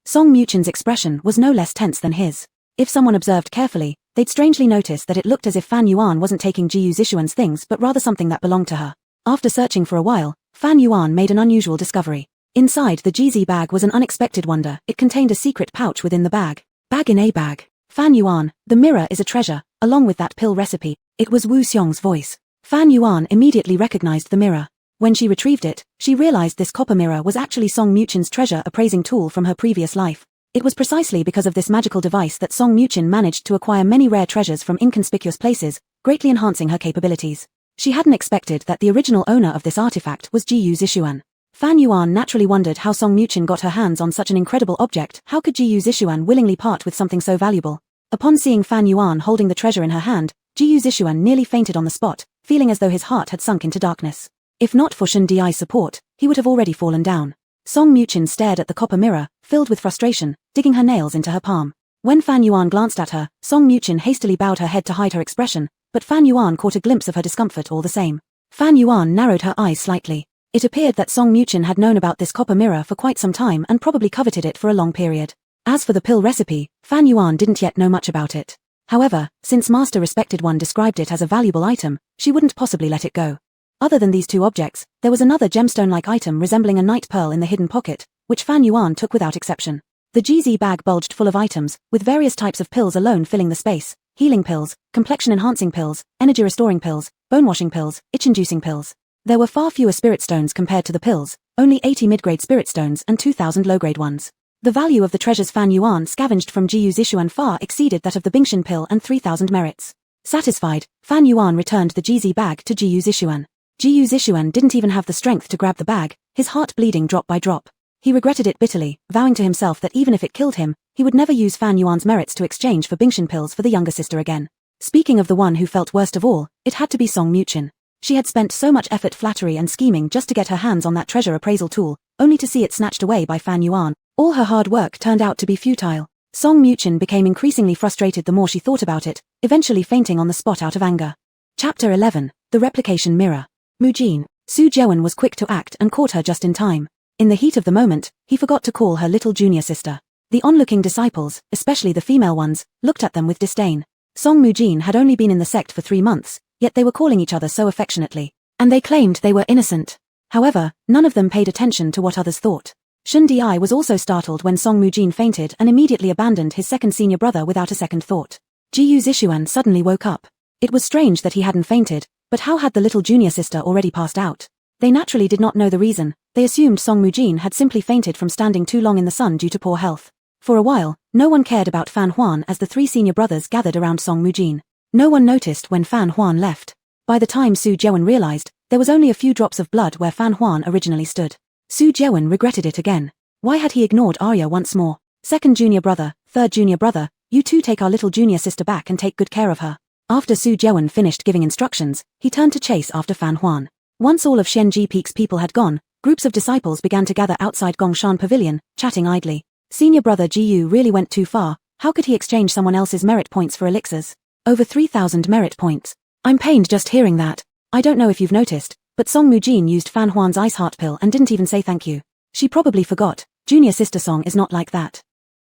Song Muchin's expression was no less tense than his. If someone observed carefully, they'd strangely notice that it looked as if Fan Yuan wasn't taking Jiyu Zishuan's things but rather something that belonged to her. After searching for a while, Fan Yuan made an unusual discovery. Inside the GZ bag was an unexpected wonder. It contained a secret pouch within the bag. Bag in a bag. Fan Yuan, the mirror is a treasure, along with that pill recipe. It was Wu Xiong's voice. Fan Yuan immediately recognized the mirror. When she retrieved it, she realized this copper mirror was actually Song Muchin's treasure appraising tool from her previous life. It was precisely because of this magical device that Song Muchin managed to acquire many rare treasures from inconspicuous places, greatly enhancing her capabilities. She hadn't expected that the original owner of this artifact was Jiyu Zishuan. Fan Yuan naturally wondered how Song Muchin got her hands on such an incredible object. How could Jiyu Zishuan willingly part with something so valuable? Upon seeing Fan Yuan holding the treasure in her hand, Jiyu Zishuan nearly fainted on the spot, feeling as though his heart had sunk into darkness. If not for Shun Di's support, he would have already fallen down. Song Muchin stared at the copper mirror, filled with frustration, digging her nails into her palm. When Fan Yuan glanced at her, Song Muchin hastily bowed her head to hide her expression, but Fan Yuan caught a glimpse of her discomfort all the same. Fan Yuan narrowed her eyes slightly. It appeared that Song Muchin had known about this copper mirror for quite some time and probably coveted it for a long period. As for the pill recipe, Fan Yuan didn't yet know much about it. However, since Master Respected One described it as a valuable item, she wouldn't possibly let it go. Other than these two objects, there was another gemstone-like item resembling a night pearl in the hidden pocket, which Fan Yuan took without exception. The GZ bag bulged full of items, with various types of pills alone filling the space. Healing pills, complexion-enhancing pills, energy-restoring pills, bone-washing pills, itch-inducing pills. There were far fewer spirit stones compared to the pills, only 80 mid-grade spirit stones and 2,000 low-grade ones. The value of the treasures Fan Yuan scavenged from Jiyu Zishuan far exceeded that of the Bingshan pill and 3,000 merits. Satisfied, Fan Yuan returned the GZ bag to Jiyu Zishuan. Jiyu Zishuan didn't even have the strength to grab the bag, his heart bleeding drop by drop. He regretted it bitterly, vowing to himself that even if it killed him, he would never use Fan Yuan's merits to exchange for Bingshan pills for the younger sister again. Speaking of the one who felt worst of all, it had to be Song Muchin. She had spent so much effort, flattery and scheming just to get her hands on that treasure appraisal tool, only to see it snatched away by Fan Yuan. All her hard work turned out to be futile. Song Muchin became increasingly frustrated the more she thought about it, eventually fainting on the spot out of anger. Chapter 11, The Replication Mirror. Mujin. Su Jiuan was quick to act and caught her just in time. In the heat of the moment, he forgot to call her little junior sister. The onlooking disciples, especially the female ones, looked at them with disdain. Song Mujin had only been in the sect for 3 months, yet they were calling each other so affectionately. And they claimed they were innocent. However, none of them paid attention to what others thought. Shun Di was also startled when Song Mujin fainted and immediately abandoned his second senior brother without a second thought. Jiyu Zishuan suddenly woke up. It was strange that he hadn't fainted, but how had the little junior sister already passed out? They naturally did not know the reason. They assumed Song Mujin had simply fainted from standing too long in the sun due to poor health. For a while, no one cared about Fan Huan as the three senior brothers gathered around Song Mujin. No one noticed when Fan Huan left. By the time Su Jewen realized, there was only a few drops of blood where Fan Huan originally stood. Su Jewen regretted it again. Why had he ignored Arya once more? Second junior brother, third junior brother, you two take our little junior sister back and take good care of her. After Su Jewen finished giving instructions, he turned to chase after Fan Huan. Once all of Shenji Peak's people had gone, groups of disciples began to gather outside Gongshan Pavilion, chatting idly. Senior brother Jiyu really went too far. How could he exchange someone else's merit points for elixirs? Over 3,000 merit points. I'm pained just hearing that. I don't know if you've noticed, but Song Mujin used Fan Huan's ice heart pill and didn't even say thank you. She probably forgot. Junior sister Song is not like that.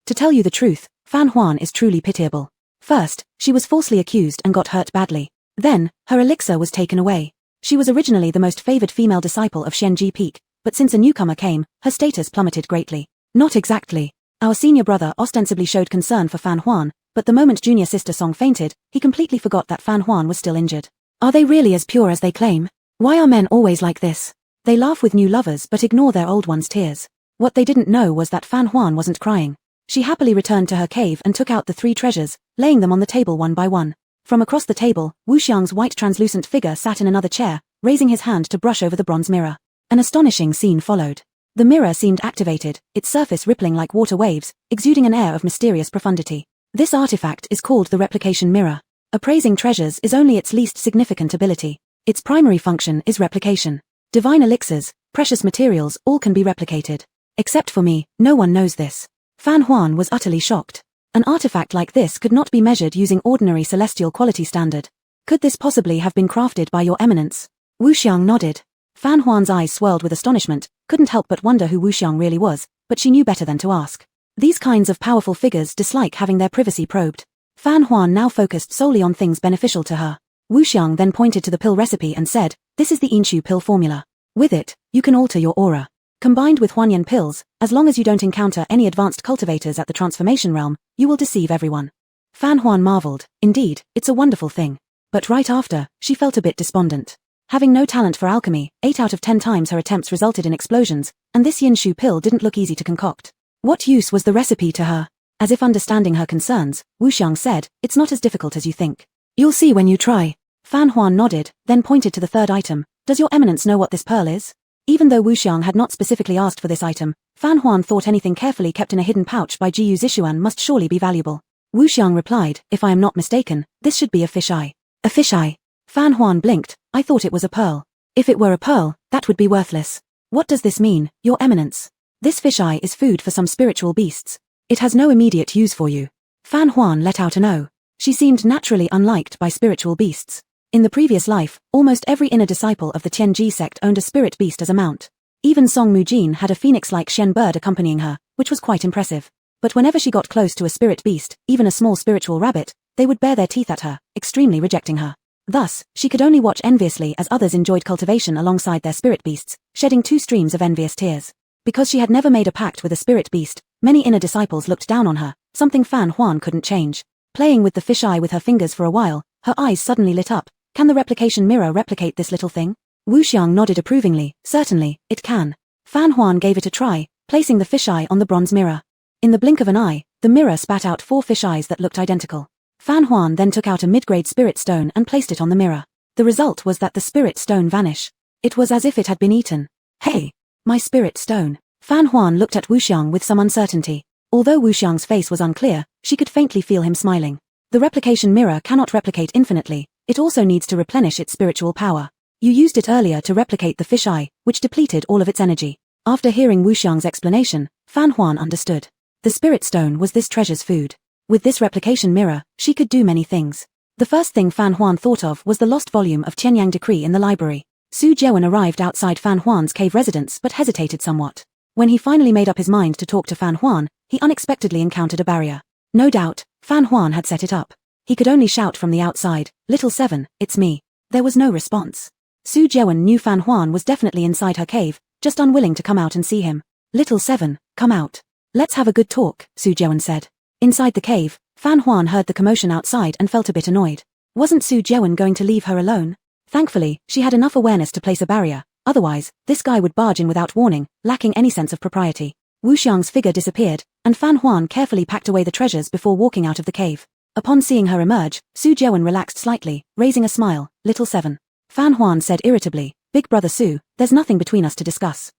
To tell you the truth, Fan Huan is truly pitiable. First, she was falsely accused and got hurt badly. Then, her elixir was taken away. She was originally the most favored female disciple of Shenji Peak, but since a newcomer came, her status plummeted greatly. Not exactly. Our senior brother ostensibly showed concern for Fan Huan, but the moment junior sister Song fainted, he completely forgot that Fan Huan was still injured. Are they really as pure as they claim? Why are men always like this? They laugh with new lovers but ignore their old ones' tears. What they didn't know was that Fan Huan wasn't crying. She happily returned to her cave and took out the three treasures, laying them on the table one by one. From across the table, Wu Xiang's white translucent figure sat in another chair, raising his hand to brush over the bronze mirror. An astonishing scene followed. The mirror seemed activated, its surface rippling like water waves, exuding an air of mysterious profundity. This artifact is called the replication mirror. Appraising treasures is only its least significant ability. Its primary function is replication. Divine elixirs, precious materials, all can be replicated. Except for me, no one knows this. Fan Huan was utterly shocked. An artifact like this could not be measured using ordinary celestial quality standard. Could this possibly have been crafted by your eminence? Wu Xiang nodded. Fan Huan's eyes swirled with astonishment, couldn't help but wonder who Wu Xiang really was, but she knew better than to ask. These kinds of powerful figures dislike having their privacy probed. Fan Huan now focused solely on things beneficial to her. Wu Xiang then pointed to the pill recipe and said, "This is the Inshu pill formula. With it, you can alter your aura. Combined with Huanyan pills, as long as you don't encounter any advanced cultivators at the transformation realm, you will deceive everyone." Fan Huan marveled. Indeed, it's a wonderful thing. But right after, she felt a bit despondent. Having no talent for alchemy, 8 out of 10 times her attempts resulted in explosions, and this Yinshu pill didn't look easy to concoct. What use was the recipe to her? As if understanding her concerns, Wu Xiang said, "It's not as difficult as you think. You'll see when you try." Fan Huan nodded, then pointed to the third item. "Does your eminence know what this pearl is?" Even though Wu Xiang had not specifically asked for this item, Fan Huan thought anything carefully kept in a hidden pouch by Jiyu Zishuan must surely be valuable. Wu Xiang replied, "If I am not mistaken, this should be a fish eye." "A fish eye?" Fan Huan blinked. "I thought it was a pearl." "If it were a pearl, that would be worthless." "What does this mean, your eminence?" "This fish eye is food for some spiritual beasts. It has no immediate use for you." Fan Huan let out an "oh." She seemed naturally unliked by spiritual beasts. In the previous life, almost every inner disciple of the Tianji sect owned a spirit beast as a mount. Even Song Mujin had a phoenix-like Shen bird accompanying her, which was quite impressive. But whenever she got close to a spirit beast, even a small spiritual rabbit, they would bare their teeth at her, extremely rejecting her. Thus, she could only watch enviously as others enjoyed cultivation alongside their spirit beasts, shedding 2 streams of envious tears. Because she had never made a pact with a spirit beast, many inner disciples looked down on her, something Fan Huan couldn't change. Playing with the fish eye with her fingers for a while, her eyes suddenly lit up. "Can the replication mirror replicate this little thing?" Wu Xiang nodded approvingly. "Certainly, it can." Fan Huan gave it a try, placing the fish eye on the bronze mirror. In the blink of an eye, the mirror spat out 4 fish eyes that looked identical. Fan Huan then took out a mid-grade spirit stone and placed it on the mirror. The result was that the spirit stone vanished. It was as if it had been eaten. "Hey! My spirit stone." Fan Huan looked at Wu Xiang with some uncertainty. Although Wu Xiang's face was unclear, she could faintly feel him smiling. The replication mirror cannot replicate infinitely. It also needs to replenish its spiritual power. You used it earlier to replicate the fish eye, which depleted all of its energy. After hearing Wu Xiang's explanation, Fan Huan understood. The spirit stone was this treasure's food. With this replication mirror, she could do many things. The first thing Fan Huan thought of was the lost volume of Qianyang Decree in the library. Su Jewen arrived outside Fan Huan's cave residence but hesitated somewhat. When he finally made up his mind to talk to Fan Huan, he unexpectedly encountered a barrier. No doubt, Fan Huan had set it up. He could only shout from the outside, "Little Seven, it's me." There was no response. Su Jiawen knew Fan Huan was definitely inside her cave, just unwilling to come out and see him. Little 7, come out. Let's have a good talk, Su Jiawen said. Inside the cave, Fan Huan heard the commotion outside and felt a bit annoyed. Wasn't Su Jiawen going to leave her alone? Thankfully, she had enough awareness to place a barrier, otherwise, this guy would barge in without warning, lacking any sense of propriety. Wu Xiang's figure disappeared, and Fan Huan carefully packed away the treasures before walking out of the cave. Upon seeing her emerge, Su Jiawen relaxed slightly, raising a smile. Little 7. Fan Huan said irritably, Big brother Su, there's nothing between us to discuss.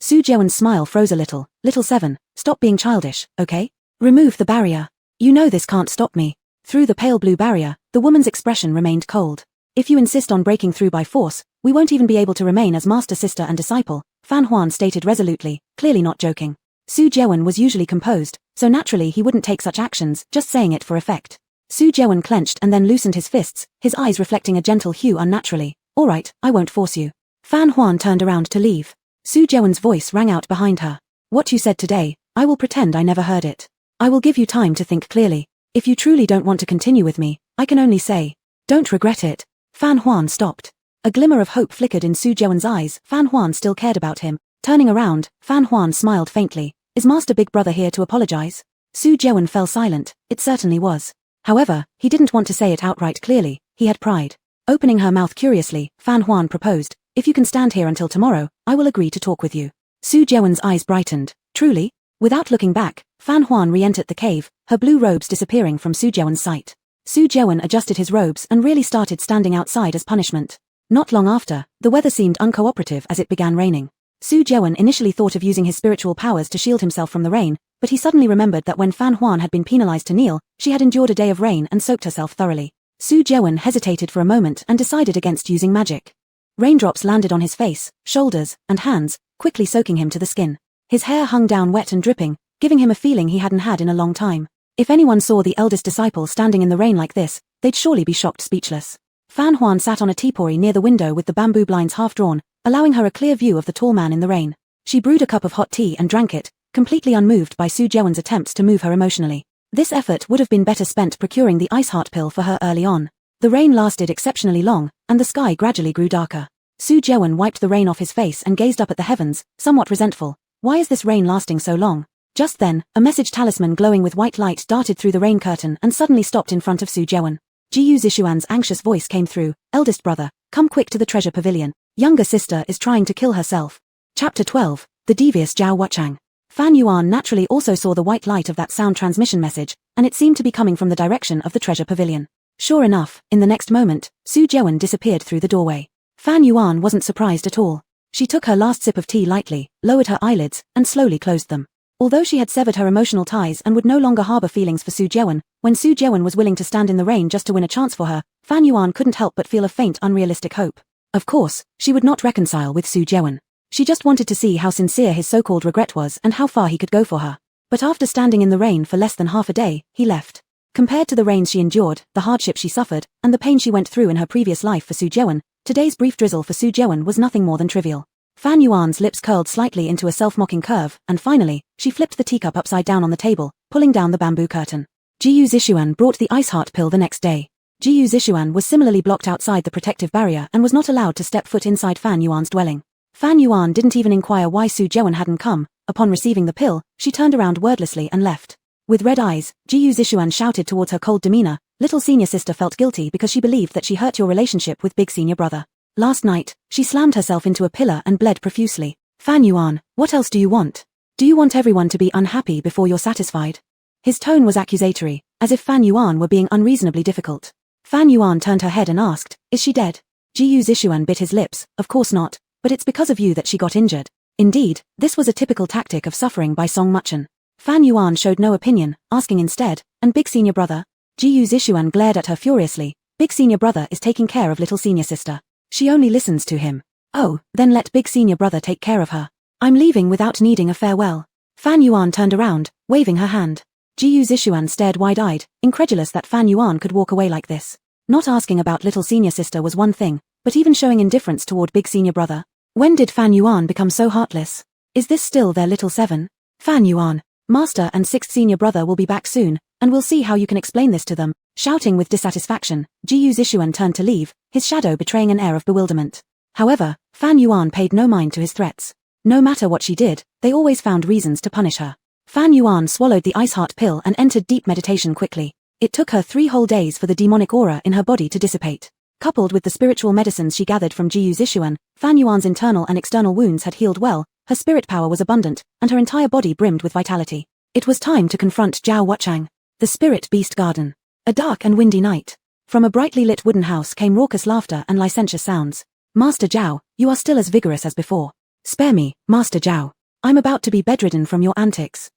Su Jiawen's smile froze a little. Little 7, stop being childish, okay? Remove the barrier. You know this can't stop me. Through the pale blue barrier, the woman's expression remained cold. If you insist on breaking through by force, we won't even be able to remain as master, sister and disciple, Fan Huan stated resolutely, clearly not joking. Su Jiawen was usually composed, so naturally he wouldn't take such actions, just saying it for effect. Su Jiawen clenched and then loosened his fists, his eyes reflecting a gentle hue unnaturally. Alright, I won't force you. Fan Huan turned around to leave. Su Jiawen's voice rang out behind her. What you said today, I will pretend I never heard it. I will give you time to think clearly. If you truly don't want to continue with me, I can only say, don't regret it. Fan Huan stopped. A glimmer of hope flickered in Su Jiawen's eyes. Fan Huan still cared about him. Turning around, Fan Huan smiled faintly. Is Master Big Brother here to apologize? Su Jiawen fell silent. It certainly was. However, he didn't want to say it outright clearly. He had pride. Opening her mouth curiously, Fan Huan proposed, if you can stand here until tomorrow, I will agree to talk with you. Su Jiawen's eyes brightened. Truly? Without looking back, Fan Huan re-entered the cave, her blue robes disappearing from Su Jiawen's sight. Su Jiawen adjusted his robes and really started standing outside as punishment. Not long after, the weather seemed uncooperative as it began raining. Su Jiawen initially thought of using his spiritual powers to shield himself from the rain, but he suddenly remembered that when Fan Huan had been penalized to kneel, she had endured a day of rain and soaked herself thoroughly. Su Jiawen hesitated for a moment and decided against using magic. Raindrops landed on his face, shoulders, and hands, quickly soaking him to the skin. His hair hung down wet and dripping, giving him a feeling he hadn't had in a long time. If anyone saw the eldest disciple standing in the rain like this, they'd surely be shocked speechless. Fan Huan sat on a teepori near the window with the bamboo blinds half drawn, allowing her a clear view of the tall man in the rain. She brewed a cup of hot tea and drank it, completely unmoved by Su Jiawen's attempts to move her emotionally. This effort would have been better spent procuring the ice heart pill for her early on. The rain lasted exceptionally long, and the sky gradually grew darker. Su Jiawen wiped the rain off his face and gazed up at the heavens, somewhat resentful. Why is this rain lasting so long? Just then, a message talisman glowing with white light darted through the rain curtain and suddenly stopped in front of Su Jiawen. Jiyu Zishuan's anxious voice came through, eldest brother, come quick to the treasure pavilion. Younger sister is trying to kill herself. Chapter 12, The Devious Zhao Wuchang. Fan Yuan naturally also saw the white light of that sound transmission message, and it seemed to be coming from the direction of the treasure pavilion. Sure enough, in the next moment, Su Jiawen disappeared through the doorway. Fan Yuan wasn't surprised at all. She took her last sip of tea lightly, lowered her eyelids, and slowly closed them. Although she had severed her emotional ties and would no longer harbor feelings for Su Jiawen, when Su Jiawen was willing to stand in the rain just to win a chance for her, Fan Yuan couldn't help but feel a faint unrealistic hope. Of course, she would not reconcile with Su Jiawen. She just wanted to see how sincere his so-called regret was and how far he could go for her. But after standing in the rain for less than half a day, he left. Compared to the rains she endured, the hardship she suffered, and the pain she went through in her previous life for Su Jiawen, today's brief drizzle for Su Jiawen was nothing more than trivial. Fan Yuan's lips curled slightly into a self-mocking curve, and finally, she flipped the teacup upside down on the table, pulling down the bamboo curtain. Jiyu Zishuan brought the ice heart pill the next day. Jiyu Zishuan was similarly blocked outside the protective barrier and was not allowed to step foot inside Fan Yuan's dwelling. Fan Yuan didn't even inquire why Su Jiawen hadn't come. Upon receiving the pill, she turned around wordlessly and left. With red eyes, Jiyu Zishuan shouted towards her cold demeanor, little senior sister felt guilty because she believed that she hurt your relationship with big senior brother. Last night, she slammed herself into a pillar and bled profusely. Fan Yuan, what else do you want? Do you want everyone to be unhappy before you're satisfied? His tone was accusatory, as if Fan Yuan were being unreasonably difficult. Fan Yuan turned her head and asked, is she dead? Jiyu Zishuan bit his lips, of course not, but it's because of you that she got injured. Indeed, this was a typical tactic of suffering by Song Muchen. Fan Yuan showed no opinion, asking instead, and big senior brother? Jiyu Zishuan glared at her furiously, big senior brother is taking care of little senior sister. She only listens to him. Oh, then let big senior brother take care of her. I'm leaving without needing a farewell. Fan Yuan turned around, waving her hand. Jiyu Zishuan stared wide-eyed, incredulous that Fan Yuan could walk away like this. Not asking about little senior sister was one thing, but even showing indifference toward big senior brother. When did Fan Yuan become so heartless? Is this still their little 7? Fan Yuan, master and 6th senior brother will be back soon, and we'll see how you can explain this to them. Shouting with dissatisfaction, Jiyu Zishuan turned to leave, his shadow betraying an air of bewilderment. However, Fan Yuan paid no mind to his threats. No matter what she did, they always found reasons to punish her. Fan Yuan swallowed the ice heart pill and entered deep meditation quickly. It took her 3 whole days for the demonic aura in her body to dissipate. Coupled with the spiritual medicines she gathered from Jiyu Zishuan, Fan Yuan's internal and external wounds had healed well, her spirit power was abundant, and her entire body brimmed with vitality. It was time to confront Zhao Wuchang. The Spirit Beast Garden. A dark and windy night. From a brightly lit wooden house came raucous laughter and licentious sounds. Master Zhao, you are still as vigorous as before. Spare me, Master Zhao. I'm about to be bedridden from your antics.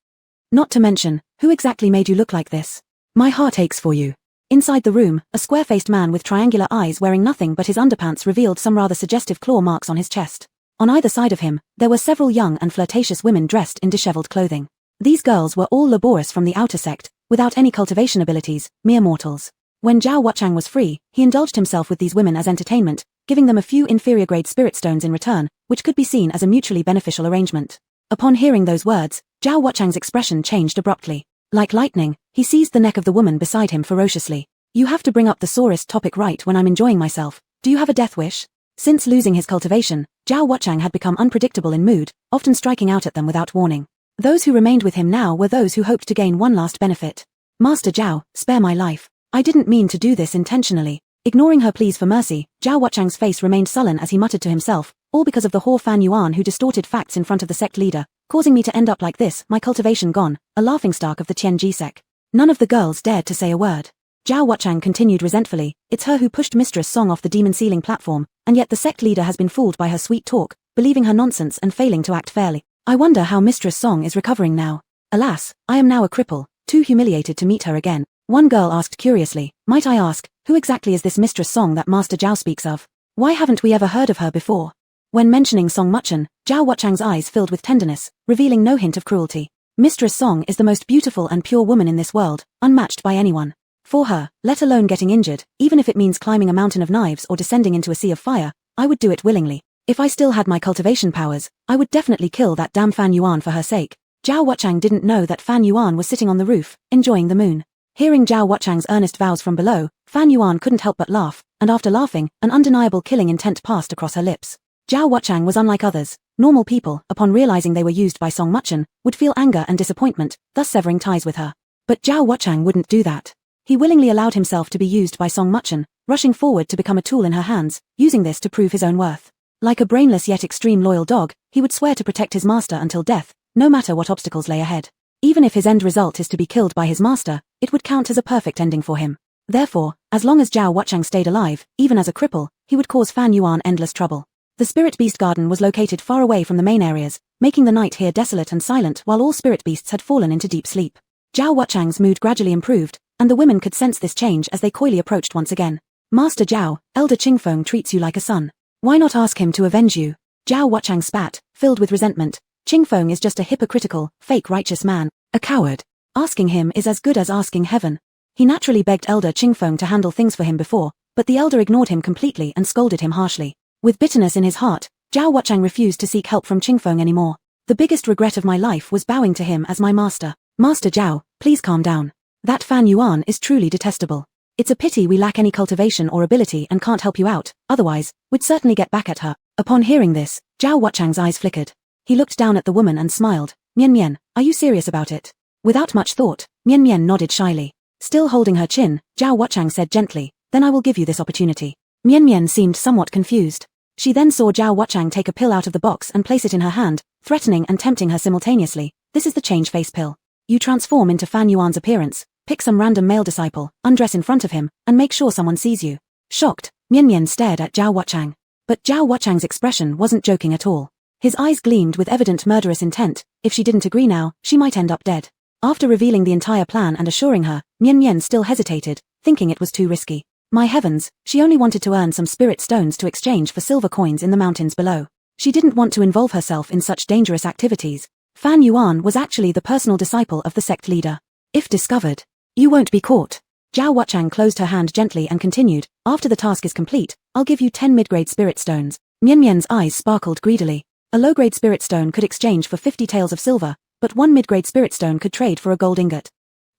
Not to mention, who exactly made you look like this? My heart aches for you. Inside the room, a square-faced man with triangular eyes wearing nothing but his underpants revealed some rather suggestive claw marks on his chest. On either side of him, there were several young and flirtatious women dressed in disheveled clothing. These girls were all laborious from the outer sect, without any cultivation abilities, mere mortals. When Zhao Wuchang was free, he indulged himself with these women as entertainment, giving them a few inferior-grade spirit stones in return, which could be seen as a mutually beneficial arrangement. Upon hearing those words, Zhao Wuchang's expression changed abruptly. Like lightning, he seized the neck of the woman beside him ferociously. You have to bring up the sorest topic right when I'm enjoying myself. Do you have a death wish? Since losing his cultivation, Zhao Wuchang had become unpredictable in mood, often striking out at them without warning. Those who remained with him now were those who hoped to gain one last benefit. Master Zhao, spare my life. I didn't mean to do this intentionally. Ignoring her pleas for mercy, Zhao Wuchang's face remained sullen as he muttered to himself, all because of the whore Fan Yuan who distorted facts in front of the sect leader, causing me to end up like this, my cultivation gone, a laughingstock of the Tianji sect. None of the girls dared to say a word. Zhao Wuchang continued resentfully, it's her who pushed Mistress Song off the demon ceiling platform, and yet the sect leader has been fooled by her sweet talk, believing her nonsense and failing to act fairly. I wonder how Mistress Song is recovering now. Alas, I am now a cripple, too humiliated to meet her again. One girl asked curiously, might I ask, who exactly is this Mistress Song that Master Zhao speaks of? Why haven't we ever heard of her before? When mentioning Song Muchen, Zhao Wuchang's eyes filled with tenderness, revealing no hint of cruelty. Mistress Song is the most beautiful and pure woman in this world, unmatched by anyone. For her, let alone getting injured, even if it means climbing a mountain of knives or descending into a sea of fire, I would do it willingly. If I still had my cultivation powers, I would definitely kill that damn Fan Yuan for her sake. Zhao Wuchang didn't know that Fan Yuan was sitting on the roof, enjoying the moon. Hearing Zhao Wuchang's earnest vows from below, Fan Yuan couldn't help but laugh, and after laughing, an undeniable killing intent passed across her lips. Zhao Wuchang was unlike others. Normal people, upon realizing they were used by Song Muchen, would feel anger and disappointment, thus severing ties with her. But Zhao Wuchang wouldn't do that. He willingly allowed himself to be used by Song Muchen, rushing forward to become a tool in her hands, using this to prove his own worth. Like a brainless yet extreme loyal dog, he would swear to protect his master until death, no matter what obstacles lay ahead. Even if his end result is to be killed by his master, it would count as a perfect ending for him. Therefore, as long as Zhao Wuchang stayed alive, even as a cripple, he would cause Fan Yuan endless trouble. The Spirit Beast Garden was located far away from the main areas, making the night here desolate and silent while all spirit beasts had fallen into deep sleep. Zhao Wuchang's mood gradually improved, and the women could sense this change as they coyly approached once again. Master Zhao, Elder Qingfeng treats you like a son. Why not ask him to avenge you? Zhao Wuchang spat, filled with resentment. Qingfeng is just a hypocritical, fake righteous man, a coward. Asking him is as good as asking heaven. He naturally begged Elder Qingfeng to handle things for him before, but the elder ignored him completely and scolded him harshly. With bitterness in his heart, Zhao Wuchang refused to seek help from Qingfeng anymore. The biggest regret of my life was bowing to him as my master. Master Zhao, please calm down. That Fan Yuan is truly detestable. It's a pity we lack any cultivation or ability and can't help you out, otherwise, we'd certainly get back at her. Upon hearing this, Zhao Wuchang's eyes flickered. He looked down at the woman and smiled. Mian Mian, are you serious about it? Without much thought, Mian Mian nodded shyly. Still holding her chin, Zhao Wuchang said gently, then I will give you this opportunity. Mian Mian seemed somewhat confused. She then saw Zhao Wuchang take a pill out of the box and place it in her hand, threatening and tempting her simultaneously. This is the change face pill. You transform into Fan Yuan's appearance, pick some random male disciple, undress in front of him, and make sure someone sees you. Shocked, Mian Mian stared at Zhao Wuchang. But Zhao Wuchang's expression wasn't joking at all. His eyes gleamed with evident murderous intent. If she didn't agree now, she might end up dead. After revealing the entire plan and assuring her, Mian Mian still hesitated, thinking it was too risky. My heavens, she only wanted to earn some spirit stones to exchange for silver coins in the mountains below. She didn't want to involve herself in such dangerous activities. Fan Yuan was actually the personal disciple of the sect leader. If discovered, you won't be caught. Zhao Wuchang closed her hand gently and continued, after the task is complete, I'll give you 10 mid-grade spirit stones. Mian Mian's eyes sparkled greedily. A low-grade spirit stone could exchange for 50 taels of silver, but one mid-grade spirit stone could trade for a gold ingot.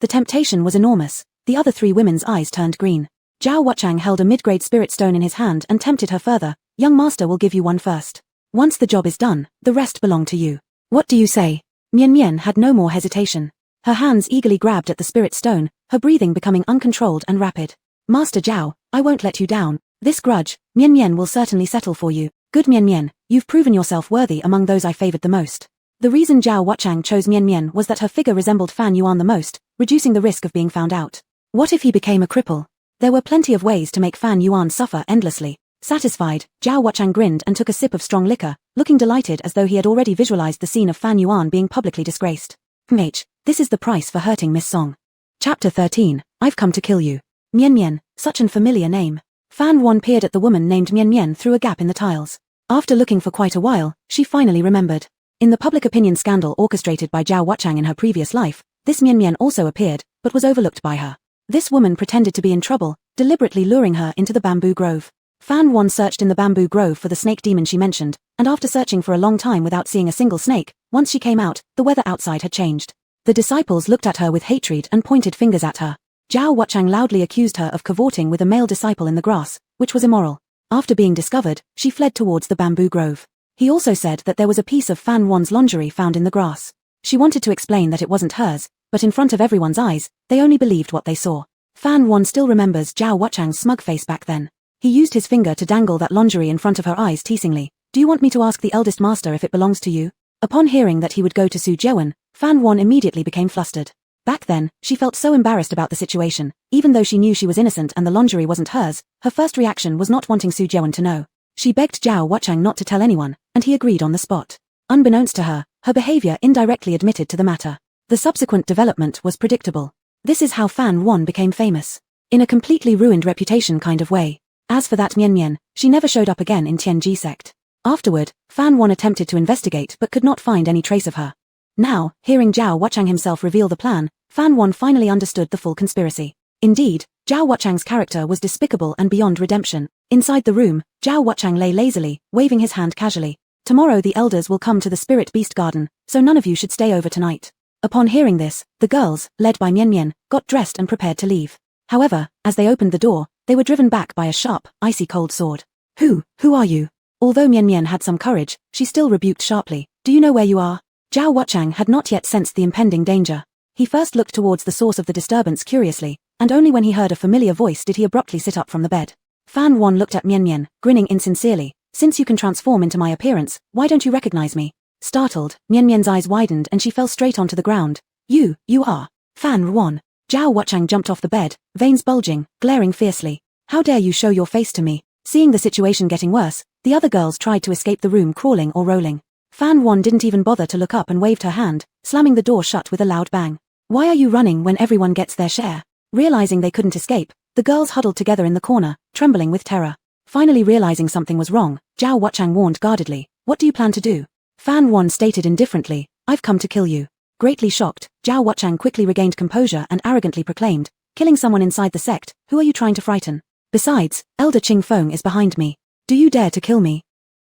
The temptation was enormous. The other 3 women's eyes turned green. Zhao Wuchang held a mid-grade spirit stone in his hand and tempted her further, Young master will give you one first. Once the job is done, the rest belong to you. What do you say? Mian Mian had no more hesitation. Her hands eagerly grabbed at the spirit stone, her breathing becoming uncontrolled and rapid. Master Zhao, I won't let you down. This grudge, Mian Mian will certainly settle for you. Good Mian Mian, you've proven yourself worthy among those I favored the most. The reason Zhao Wuchang chose Mian Mian was that her figure resembled Fan Yuan the most, reducing the risk of being found out. What if he became a cripple? There were plenty of ways to make Fan Yuan suffer endlessly. Satisfied, Zhao Wuchang grinned and took a sip of strong liquor, looking delighted as though he had already visualized the scene of Fan Yuan being publicly disgraced. This is the price for hurting Miss Song. Chapter 13, I've come to kill you. Mian Mian, such an familiar name. Fan Yuan peered at the woman named Mian Mian through a gap in the tiles. After looking for quite a while, she finally remembered. In the public opinion scandal orchestrated by Zhao Wuchang in her previous life, this Mian Mian also appeared, but was overlooked by her. This woman pretended to be in trouble, deliberately luring her into the bamboo grove. Fan Yuan searched in the bamboo grove for the snake demon she mentioned, and after searching for a long time without seeing a single snake, once she came out, the weather outside had changed. The disciples looked at her with hatred and pointed fingers at her. Zhao Wuchang loudly accused her of cavorting with a male disciple in the grass, which was immoral. After being discovered, she fled towards the bamboo grove. He also said that there was a piece of Fan Yuan's lingerie found in the grass. She wanted to explain that it wasn't hers, but in front of everyone's eyes, they only believed what they saw. Fan Yuan still remembers Zhao Wuchang's smug face back then. He used his finger to dangle that lingerie in front of her eyes teasingly. Do you want me to ask the eldest master if it belongs to you? Upon hearing that he would go to Su Jiawen, Fan Yuan immediately became flustered. Back then, she felt so embarrassed about the situation. Even though she knew she was innocent and the lingerie wasn't hers, her first reaction was not wanting Su Jiawen to know. She begged Zhao Wuchang not to tell anyone, and he agreed on the spot. Unbeknownst to her, her behavior indirectly admitted to the matter. The subsequent development was predictable. This is how Fan Yuan became famous. In a completely ruined reputation kind of way. As for that Mian Mian, she never showed up again in Tianji sect. Afterward, Fan Yuan attempted to investigate but could not find any trace of her. Now, hearing Zhao Wuchang himself reveal the plan, Fan Yuan finally understood the full conspiracy. Indeed, Zhao Wuchang's character was despicable and beyond redemption. Inside the room, Zhao Wuchang lay lazily, waving his hand casually. Tomorrow the elders will come to the spirit beast garden, so none of you should stay over tonight. Upon hearing this, the girls, led by Mian Mian, got dressed and prepared to leave. However, as they opened the door, they were driven back by a sharp, icy cold sword. Who are you? Although Mian Mian had some courage, she still rebuked sharply. Do you know where you are? Zhao Wuchang had not yet sensed the impending danger. He first looked towards the source of the disturbance curiously, and only when he heard a familiar voice did he abruptly sit up from the bed. Fan Yuan looked at Mian Mian, grinning insincerely. Since you can transform into my appearance, why don't you recognize me? Startled, Mian Mian's eyes widened and she fell straight onto the ground. You are Fan Yuan. Zhao Wuchang jumped off the bed, veins bulging, glaring fiercely. How dare you show your face to me? Seeing the situation getting worse, the other girls tried to escape the room crawling or rolling. Fan Yuan didn't even bother to look up and waved her hand, slamming the door shut with a loud bang. Why are you running when everyone gets their share? Realizing they couldn't escape, the girls huddled together in the corner, trembling with terror. Finally realizing something was wrong, Zhao Wuchang warned guardedly. What do you plan to do? Fan Yuan stated indifferently, I've come to kill you. Greatly shocked, Zhao Wuchang quickly regained composure and arrogantly proclaimed, killing someone inside the sect, who are you trying to frighten? Besides, Elder Qing Feng is behind me. Do you dare to kill me?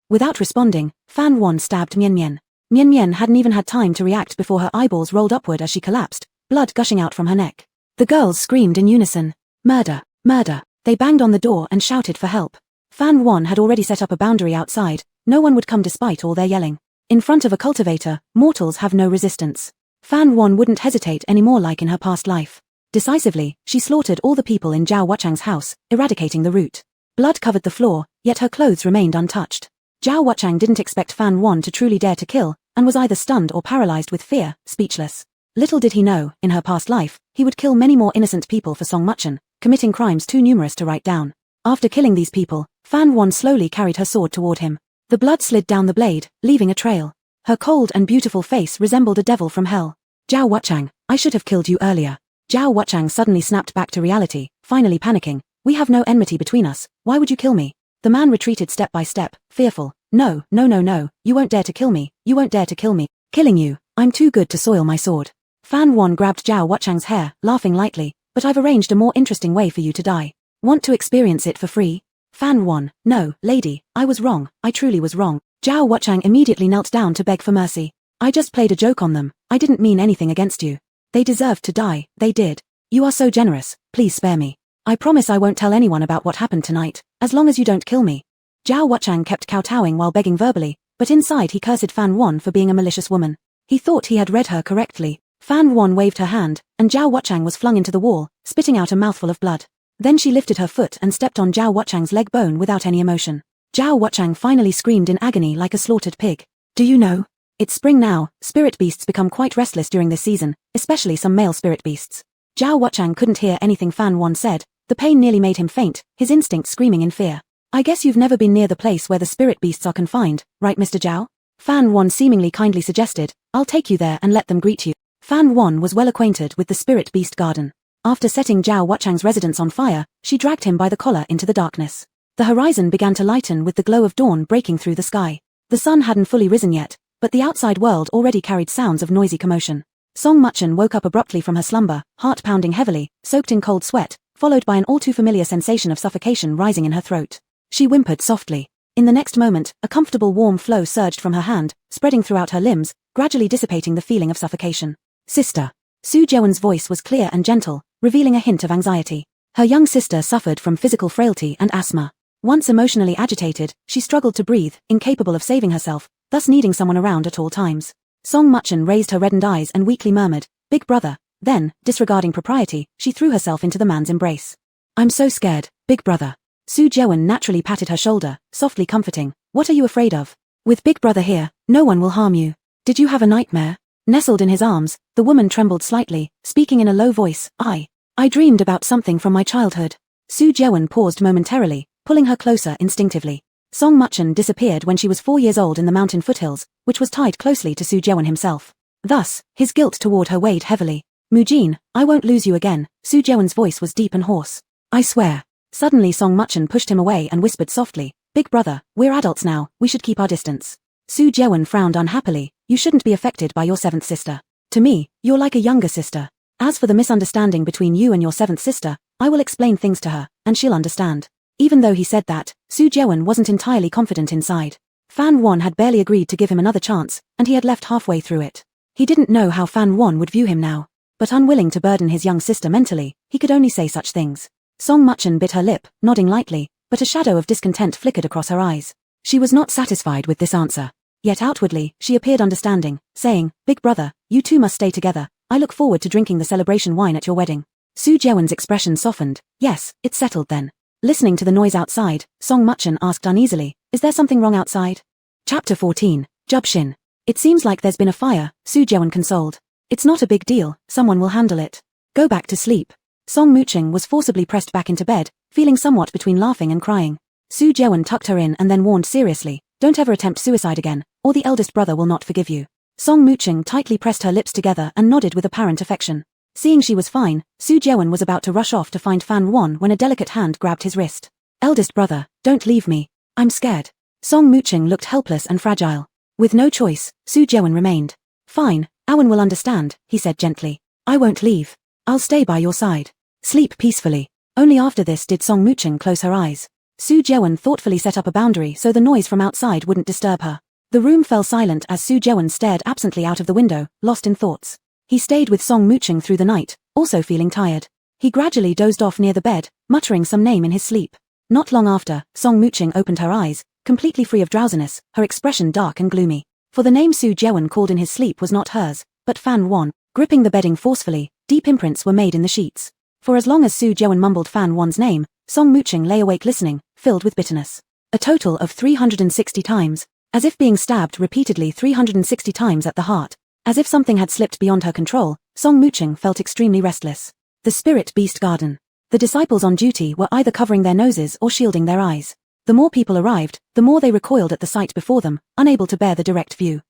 Without responding, Fan Yuan stabbed Mian Mian. Mian Mian hadn't even had time to react before her eyeballs rolled upward as she collapsed, blood gushing out from her neck. The girls screamed in unison. Murder! Murder! They banged on the door and shouted for help. Fan Yuan had already set up a boundary outside. No one would come despite all their yelling. In front of a cultivator, mortals have no resistance. Fan Yuan wouldn't hesitate anymore like in her past life. Decisively, she slaughtered all the people in Zhao Wuchang's house, eradicating the root. Blood covered the floor, yet her clothes remained untouched. Zhao Wuchang didn't expect Fan Yuan to truly dare to kill, and was either stunned or paralyzed with fear, speechless. Little did he know, in her past life, he would kill many more innocent people for Song Muchen, committing crimes too numerous to write down. After killing these people, Fan Yuan slowly carried her sword toward him. The blood slid down the blade, leaving a trail. Her cold and beautiful face resembled a devil from hell. Zhao Wuchang, I should have killed you earlier. Zhao Wuchang suddenly snapped back to reality, finally panicking. We have no enmity between us, why would you kill me? The man retreated step by step, fearful. No, you won't dare to kill me, you won't dare to kill me. Killing you, I'm too good to soil my sword. Fan Yuan grabbed Zhao Wuchang's hair, laughing lightly, but I've arranged a more interesting way for you to die. Want to experience it for free? Fan Yuan, no, lady, I was wrong, I truly was wrong. Zhao Wuchang immediately knelt down to beg for mercy. I just played a joke on them, I didn't mean anything against you. They deserved to die, they did. You are so generous, please spare me. I promise I won't tell anyone about what happened tonight, as long as you don't kill me. Zhao Wuchang kept kowtowing while begging verbally, but inside he cursed Fan Wan for being a malicious woman. He thought he had read her correctly. Fan Wan waved her hand, and Zhao Wuchang was flung into the wall, spitting out a mouthful of blood. Then she lifted her foot and stepped on Zhao Wuchang's leg bone without any emotion. Zhao Wuchang finally screamed in agony like a slaughtered pig. Do you know? It's spring now. Spirit beasts become quite restless during this season, especially some male spirit beasts. Zhao Wuchang couldn't hear anything Fan Wan said. The pain nearly made him faint, his instinct screaming in fear. I guess you've never been near the place where the spirit beasts are confined, right Mr. Zhao? Fan Wan seemingly kindly suggested, I'll take you there and let them greet you. Fan Wan was well acquainted with the spirit beast garden. After setting Zhao Wuchang's residence on fire, she dragged him by the collar into the darkness. The horizon began to lighten with the glow of dawn breaking through the sky. The sun hadn't fully risen yet, but the outside world already carried sounds of noisy commotion. Song Muchen woke up abruptly from her slumber, heart pounding heavily, soaked in cold sweat, followed by an all-too-familiar sensation of suffocation rising in her throat. She whimpered softly. In the next moment, a comfortable warm flow surged from her hand, spreading throughout her limbs, gradually dissipating the feeling of suffocation. Sister. Su Zhewen's voice was clear and gentle, revealing a hint of anxiety. Her young sister suffered from physical frailty and asthma. Once emotionally agitated, she struggled to breathe, incapable of saving herself, thus needing someone around at all times. Song Muchen raised her reddened eyes and weakly murmured, Big brother. Then, disregarding propriety, she threw herself into the man's embrace. I'm so scared, big brother. Su Zhewen naturally patted her shoulder, softly comforting. What are you afraid of? With big brother here, no one will harm you. Did you have a nightmare? Nestled in his arms, the woman trembled slightly, speaking in a low voice, I dreamed about something from my childhood. Su Zhewen paused momentarily, pulling her closer instinctively. Song Muchen disappeared when she was 4 years old in the mountain foothills, which was tied closely to Su Zhewen himself. Thus, his guilt toward her weighed heavily. Mujin, I won't lose you again. Su Zhewen's voice was deep and hoarse. I swear. Suddenly Song Muchen pushed him away and whispered softly, Big brother, we're adults now, we should keep our distance. Su Zhewen frowned unhappily, you shouldn't be affected by your seventh sister. To me, you're like a younger sister. As for the misunderstanding between you and your seventh sister, I will explain things to her, and she'll understand. Even though he said that, Su Zhewen wasn't entirely confident inside. Fan Wan had barely agreed to give him another chance, and he had left halfway through it. He didn't know how Fan Wan would view him now. But unwilling to burden his young sister mentally, he could only say such things. Song Muchen bit her lip, nodding lightly, but a shadow of discontent flickered across her eyes. She was not satisfied with this answer. Yet outwardly, she appeared understanding, saying, Big brother, you two must stay together. I look forward to drinking the celebration wine at your wedding. Su Zhewen's expression softened. Yes, it's settled then. Listening to the noise outside, Song Muchen asked uneasily, Is there something wrong outside? Chapter 14, Jubshin. It seems like there's been a fire, Su Zhewen consoled. It's not a big deal, someone will handle it. Go back to sleep. Song Muchen was forcibly pressed back into bed, feeling somewhat between laughing and crying. Su Zhewen tucked her in and then warned seriously, Don't ever attempt suicide again, or the eldest brother will not forgive you. Song Muchen tightly pressed her lips together and nodded with apparent affection. Seeing she was fine, Su Zhewen was about to rush off to find Fan Wan when a delicate hand grabbed his wrist. Eldest brother, don't leave me. I'm scared. Song Muchen looked helpless and fragile. With no choice, Su Zhewen remained. Fine, Awen will understand, he said gently. I won't leave. I'll stay by your side. Sleep peacefully. Only after this did Song Muchen close her eyes. Su Zhewen thoughtfully set up a boundary so the noise from outside wouldn't disturb her. The room fell silent as Su Zhewen stared absently out of the window, lost in thoughts. He stayed with Song Muchen through the night, also feeling tired. He gradually dozed off near the bed, muttering some name in his sleep. Not long after, Song Muchen opened her eyes, completely free of drowsiness, her expression dark and gloomy. For the name Su Zhewen called in his sleep was not hers, but Fan Wan. Gripping the bedding forcefully, deep imprints were made in the sheets. For as long as Su Zhewen mumbled Fan Wan's name, Song Muchen lay awake listening, filled with bitterness. A total of 360 times, as if being stabbed repeatedly 360 times at the heart. As if something had slipped beyond her control, Song Muchen felt extremely restless. The spirit beast garden. The disciples on duty were either covering their noses or shielding their eyes. The more people arrived, the more they recoiled at the sight before them, unable to bear the direct view.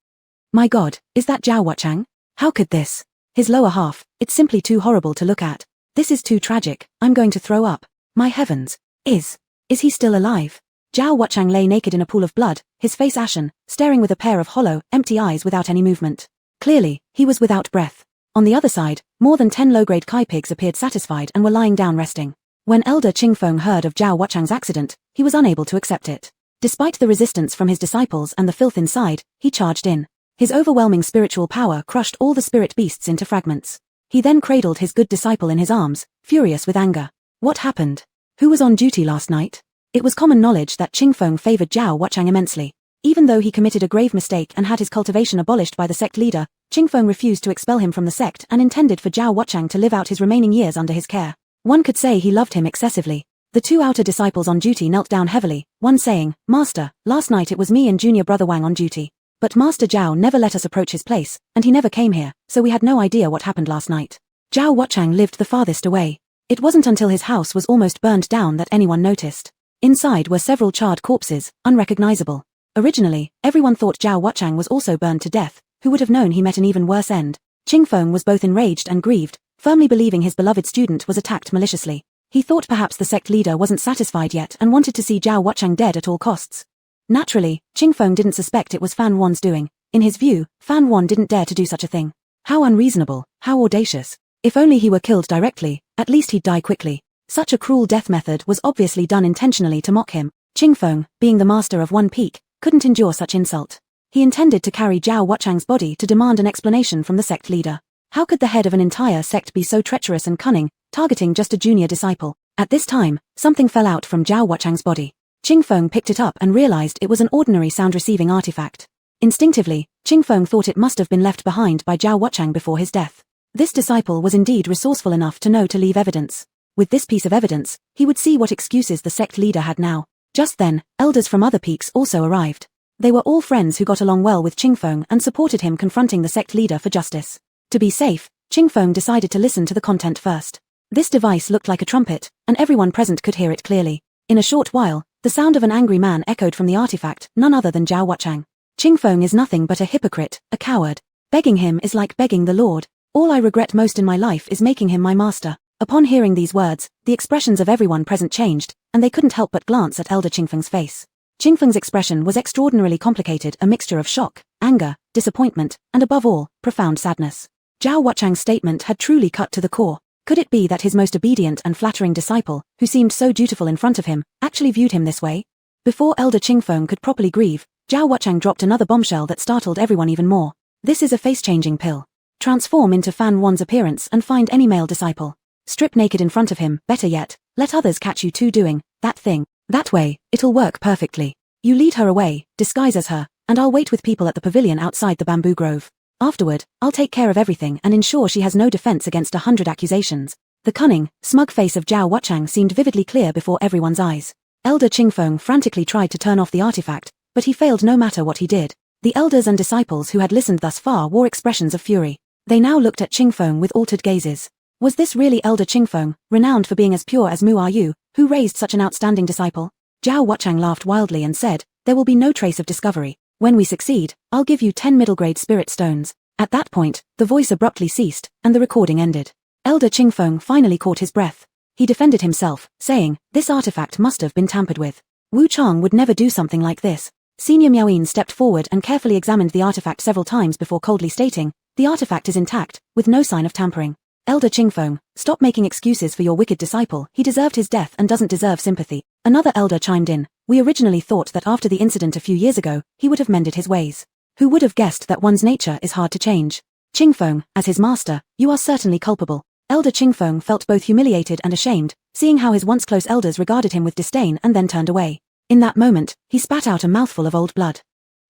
My God, is that Zhao Wuchang? How could this? His lower half, it's simply too horrible to look at. This is too tragic, I'm going to throw up. My heavens. Is he still alive? Zhao Wuchang lay naked in a pool of blood, his face ashen, staring with a pair of hollow, empty eyes without any movement. Clearly, he was without breath. On the other side, more than 10 low-grade Kai pigs appeared satisfied and were lying down resting. When Elder Qingfeng heard of Zhao Wuchang's accident, he was unable to accept it. Despite the resistance from his disciples and the filth inside, he charged in. His overwhelming spiritual power crushed all the spirit beasts into fragments. He then cradled his good disciple in his arms, furious with anger. What happened? Who was on duty last night? It was common knowledge that Qingfeng favored Zhao Wuchang immensely. Even though he committed a grave mistake and had his cultivation abolished by the sect leader, Qingfeng refused to expel him from the sect and intended for Zhao Wuchang to live out his remaining years under his care. One could say he loved him excessively. The two outer disciples on duty knelt down heavily, one saying, "Master, last night it was me and junior brother Wang on duty. But Master Zhao never let us approach his place, and he never came here, so we had no idea what happened last night." Zhao Wuchang lived the farthest away. It wasn't until his house was almost burned down that anyone noticed. Inside were several charred corpses, unrecognizable. Originally, everyone thought Zhao Wuchang was also burned to death. Who would have known he met an even worse end? Qingfeng was both enraged and grieved, firmly believing his beloved student was attacked maliciously. He thought perhaps the sect leader wasn't satisfied yet and wanted to see Zhao Wuchang dead at all costs. Naturally, Qingfeng didn't suspect it was Fan Wan's doing. In his view, Fan Wan didn't dare to do such a thing. How unreasonable, how audacious. If only he were killed directly, at least he'd die quickly. Such a cruel death method was obviously done intentionally to mock him. Qingfeng, being the master of one peak, couldn't endure such insult. He intended to carry Zhao Wuchang's body to demand an explanation from the sect leader. How could the head of an entire sect be so treacherous and cunning, targeting just a junior disciple? At this time, something fell out from Zhao Wuchang's body. Qingfeng picked it up and realized it was an ordinary sound-receiving artifact. Instinctively, Qingfeng thought it must have been left behind by Zhao Wuchang before his death. This disciple was indeed resourceful enough to know to leave evidence. With this piece of evidence, he would see what excuses the sect leader had now. Just then, elders from other peaks also arrived. They were all friends who got along well with Qingfeng and supported him confronting the sect leader for justice. To be safe, Qingfeng decided to listen to the content first. This device looked like a trumpet, and everyone present could hear it clearly. In a short while, the sound of an angry man echoed from the artifact, none other than Zhao Wuchang. "Qingfeng is nothing but a hypocrite, a coward. Begging him is like begging the Lord. All I regret most in my life is making him my master." Upon hearing these words, the expressions of everyone present changed, and they couldn't help but glance at Elder Qingfeng's face. Qingfeng's expression was extraordinarily complicated, a mixture of shock, anger, disappointment, and above all, profound sadness. Zhao Wuchang's statement had truly cut to the core. Could it be that his most obedient and flattering disciple, who seemed so dutiful in front of him, actually viewed him this way? Before Elder Qingfeng could properly grieve, Zhao Wuchang dropped another bombshell that startled everyone even more. "This is a face-changing pill. Transform into Fan Wan's appearance and find any male disciple. Strip naked in front of him, better yet, let others catch you two doing that thing. That way, it'll work perfectly. You lead her away, disguise as her, and I'll wait with people at the pavilion outside the bamboo grove. Afterward, I'll take care of everything and ensure she has no defense against 100 accusations." The cunning, smug face of Zhao Wuchang seemed vividly clear before everyone's eyes. Elder Qingfeng frantically tried to turn off the artifact, but he failed no matter what he did. The elders and disciples who had listened thus far wore expressions of fury. They now looked at Qingfeng with altered gazes. Was this really Elder Qingfeng, renowned for being as pure as Mu Are You, who raised such an outstanding disciple? Zhao Wuchang laughed wildly and said, "There will be no trace of discovery. When we succeed, I'll give you 10 middle-grade spirit stones." At that point, the voice abruptly ceased, and the recording ended. Elder Qingfeng finally caught his breath. He defended himself, saying, "This artifact must have been tampered with. Wu Chang would never do something like this." Senior Miaoyin stepped forward and carefully examined the artifact several times before coldly stating, "The artifact is intact, with no sign of tampering. Elder Qingfeng, stop making excuses for your wicked disciple. He deserved his death and doesn't deserve sympathy." Another elder chimed in, "We originally thought that after the incident a few years ago, he would have mended his ways. Who would have guessed that one's nature is hard to change? Qingfeng, as his master, you are certainly culpable." Elder Qingfeng felt both humiliated and ashamed, seeing how his once close elders regarded him with disdain and then turned away. In that moment, he spat out a mouthful of old blood.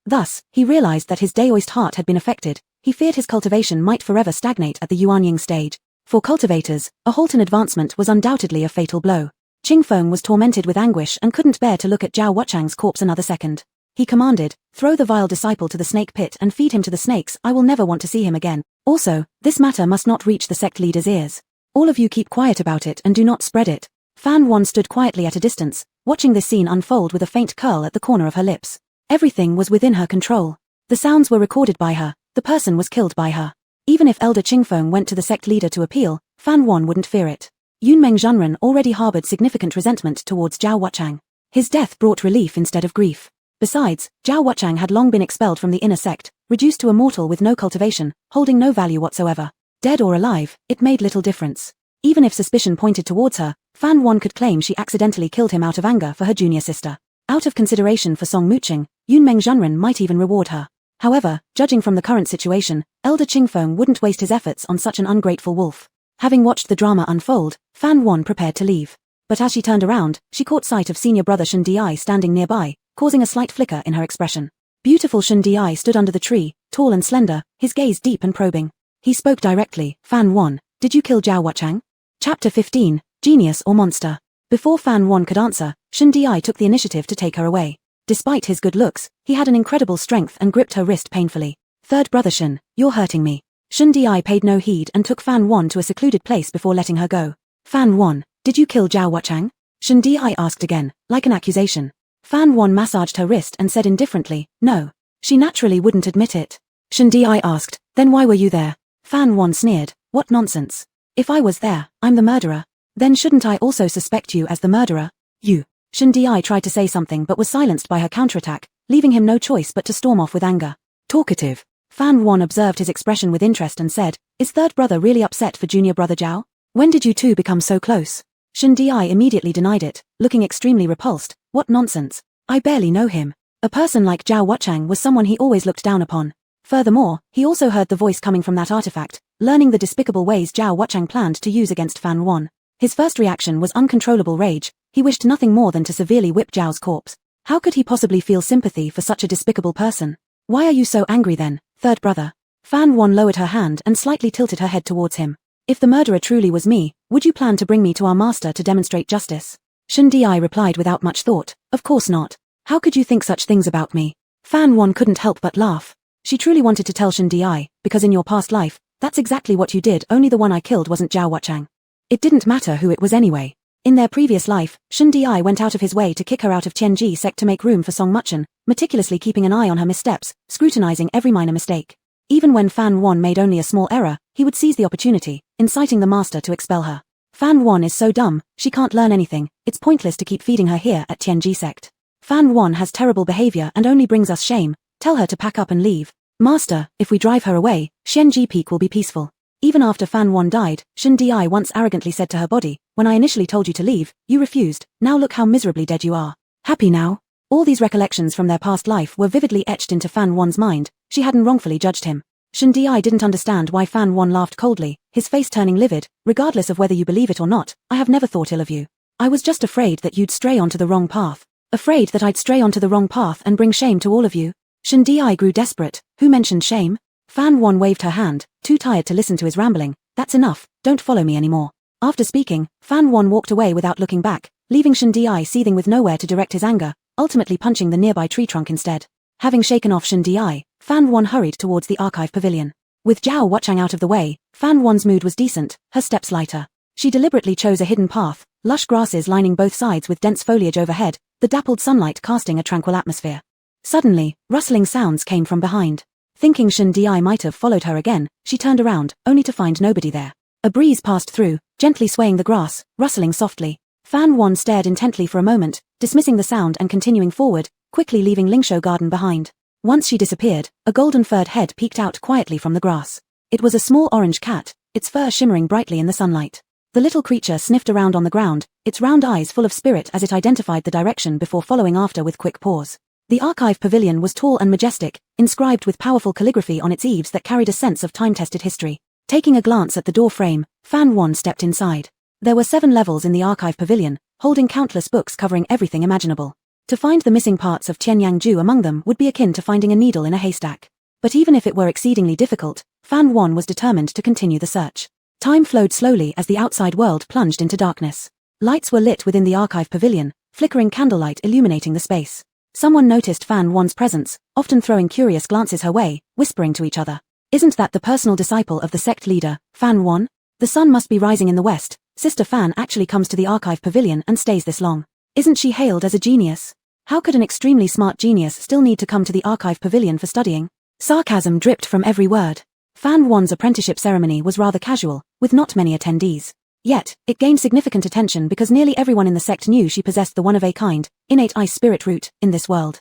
Thus, he realized that his Daoist heart had been affected. He feared his cultivation might forever stagnate at the Yuanying stage. For cultivators, a halt in advancement was undoubtedly a fatal blow. Qingfeng was tormented with anguish and couldn't bear to look at Zhao Wuchang's corpse another second. He commanded, "Throw the vile disciple to the snake pit and feed him to the snakes. I will never want to see him again. Also, this matter must not reach the sect leader's ears. All of you keep quiet about it and do not spread it." Fan Wan stood quietly at a distance, watching this scene unfold with a faint curl at the corner of her lips. Everything was within her control. The sounds were recorded by her, the person was killed by her. Even if Elder Qingfeng went to the sect leader to appeal, Fan Wan wouldn't fear it. Yunmeng Zhenren already harbored significant resentment towards Zhao Wuchang. His death brought relief instead of grief. Besides, Zhao Wuchang had long been expelled from the inner sect, reduced to a mortal with no cultivation, holding no value whatsoever. Dead or alive, it made little difference. Even if suspicion pointed towards her, Fan Wan could claim she accidentally killed him out of anger for her junior sister. Out of consideration for Song Muching, Yunmeng Zhenren might even reward her. However, judging from the current situation, Elder Qingfeng wouldn't waste his efforts on such an ungrateful wolf. Having watched the drama unfold, Fan Wan prepared to leave. But as she turned around, she caught sight of senior brother Shun Di standing nearby, causing a slight flicker in her expression. Beautiful Shun Di stood under the tree, tall and slender, his gaze deep and probing. He spoke directly. Fan Wan, did you kill Zhao Wuchang? Chapter 15, Genius or Monster? Before Fan Wan could answer, Shun Di took the initiative to take her away. Despite his good looks, he had an incredible strength and gripped her wrist painfully. Third brother Shun, you're hurting me. Shun Di paid no heed and took Fan Wan to a secluded place before letting her go. Fan Wan, did you kill Zhao Wuchang? Shun Di asked again, like an accusation. Fan Wan massaged her wrist and said indifferently, no. She naturally wouldn't admit it. Shun Di asked, then why were you there? Fan Wan sneered, what nonsense. If I was there, I'm the murderer. Then shouldn't I also suspect you as the murderer? You. Shun Di tried to say something but was silenced by her counterattack, leaving him no choice but to storm off with anger. Talkative. Fan Wan observed his expression with interest and said, is third brother really upset for junior brother Zhao? When did you two become so close? Shun Di immediately denied it, looking extremely repulsed. What nonsense. I barely know him. A person like Zhao Wuchang was someone he always looked down upon. Furthermore, he also heard the voice coming from that artifact, learning the despicable ways Zhao Wuchang planned to use against Fan Wan. His first reaction was uncontrollable rage. He wished nothing more than to severely whip Zhao's corpse. How could he possibly feel sympathy for such a despicable person? Why are you so angry then, third brother? Fan Wan lowered her hand and slightly tilted her head towards him. If the murderer truly was me, would you plan to bring me to our master to demonstrate justice? Shun Di replied without much thought, of course not. How could you think such things about me? Fan Wan couldn't help but laugh. She truly wanted to tell Shun Di, because in your past life, that's exactly what you did, only the one I killed wasn't Zhao Wuchang. It didn't matter who it was anyway. In their previous life, Shun Di went out of his way to kick her out of Tianji sect to make room for Song Muchen, meticulously keeping an eye on her missteps, scrutinizing every minor mistake. Even when Fan Wan made only a small error, he would seize the opportunity, inciting the master to expel her. Fan Wan is so dumb, she can't learn anything, it's pointless to keep feeding her here at Tianji sect. Fan Wan has terrible behavior and only brings us shame, tell her to pack up and leave. Master, if we drive her away, Xianji Peak will be peaceful. Even after Fan Wan died, Shun Di once arrogantly said to her body, when I initially told you to leave, you refused, now look how miserably dead you are. Happy now? All these recollections from their past life were vividly etched into Fan Wan's mind. She hadn't wrongfully judged him. Shun Di didn't understand why Fan Wan laughed coldly, his face turning livid. Regardless of whether you believe it or not, I have never thought ill of you. I was just afraid that you'd stray onto the wrong path. Afraid that I'd stray onto the wrong path and bring shame to all of you. Shun Di grew desperate. Who mentioned shame? Fan Wan waved her hand, too tired to listen to his rambling. That's enough, don't follow me anymore. After speaking, Fan Wan walked away without looking back, leaving Shun Di seething with nowhere to direct his anger, ultimately punching the nearby tree trunk instead. Having shaken off Shun Di, Fan Wan hurried towards the archive pavilion. With Zhao Wuchang out of the way, Fan Wan's mood was decent, her steps lighter. She deliberately chose a hidden path, lush grasses lining both sides with dense foliage overhead, the dappled sunlight casting a tranquil atmosphere. Suddenly, rustling sounds came from behind. Thinking Shun Di might have followed her again, she turned around, only to find nobody there. A breeze passed through, gently swaying the grass, rustling softly. Fan Wan stared intently for a moment, dismissing the sound and continuing forward, quickly leaving Lingshou Garden behind. Once she disappeared, a golden-furred head peeked out quietly from the grass. It was a small orange cat, its fur shimmering brightly in the sunlight. The little creature sniffed around on the ground, its round eyes full of spirit as it identified the direction before following after with quick paws. The archive pavilion was tall and majestic, inscribed with powerful calligraphy on its eaves that carried a sense of time-tested history. Taking a glance at the door frame, Fan Wan stepped inside. There were 7 levels in the archive pavilion, holding countless books covering everything imaginable. To find the missing parts of Tianyang Ju among them would be akin to finding a needle in a haystack. But even if it were exceedingly difficult, Fan Wan was determined to continue the search. Time flowed slowly as the outside world plunged into darkness. Lights were lit within the archive pavilion, flickering candlelight illuminating the space. Someone noticed Fan Wan's presence, often throwing curious glances her way, whispering to each other. Isn't that the personal disciple of the sect leader, Fan Wan? The sun must be rising in the west. Sister Fan actually comes to the archive pavilion and stays this long. Isn't she hailed as a genius? How could an extremely smart genius still need to come to the archive pavilion for studying? Sarcasm dripped from every word. Fan Wan's apprenticeship ceremony was rather casual, with not many attendees. Yet, it gained significant attention because nearly everyone in the sect knew she possessed the one-of-a-kind, innate ice spirit root, in this world.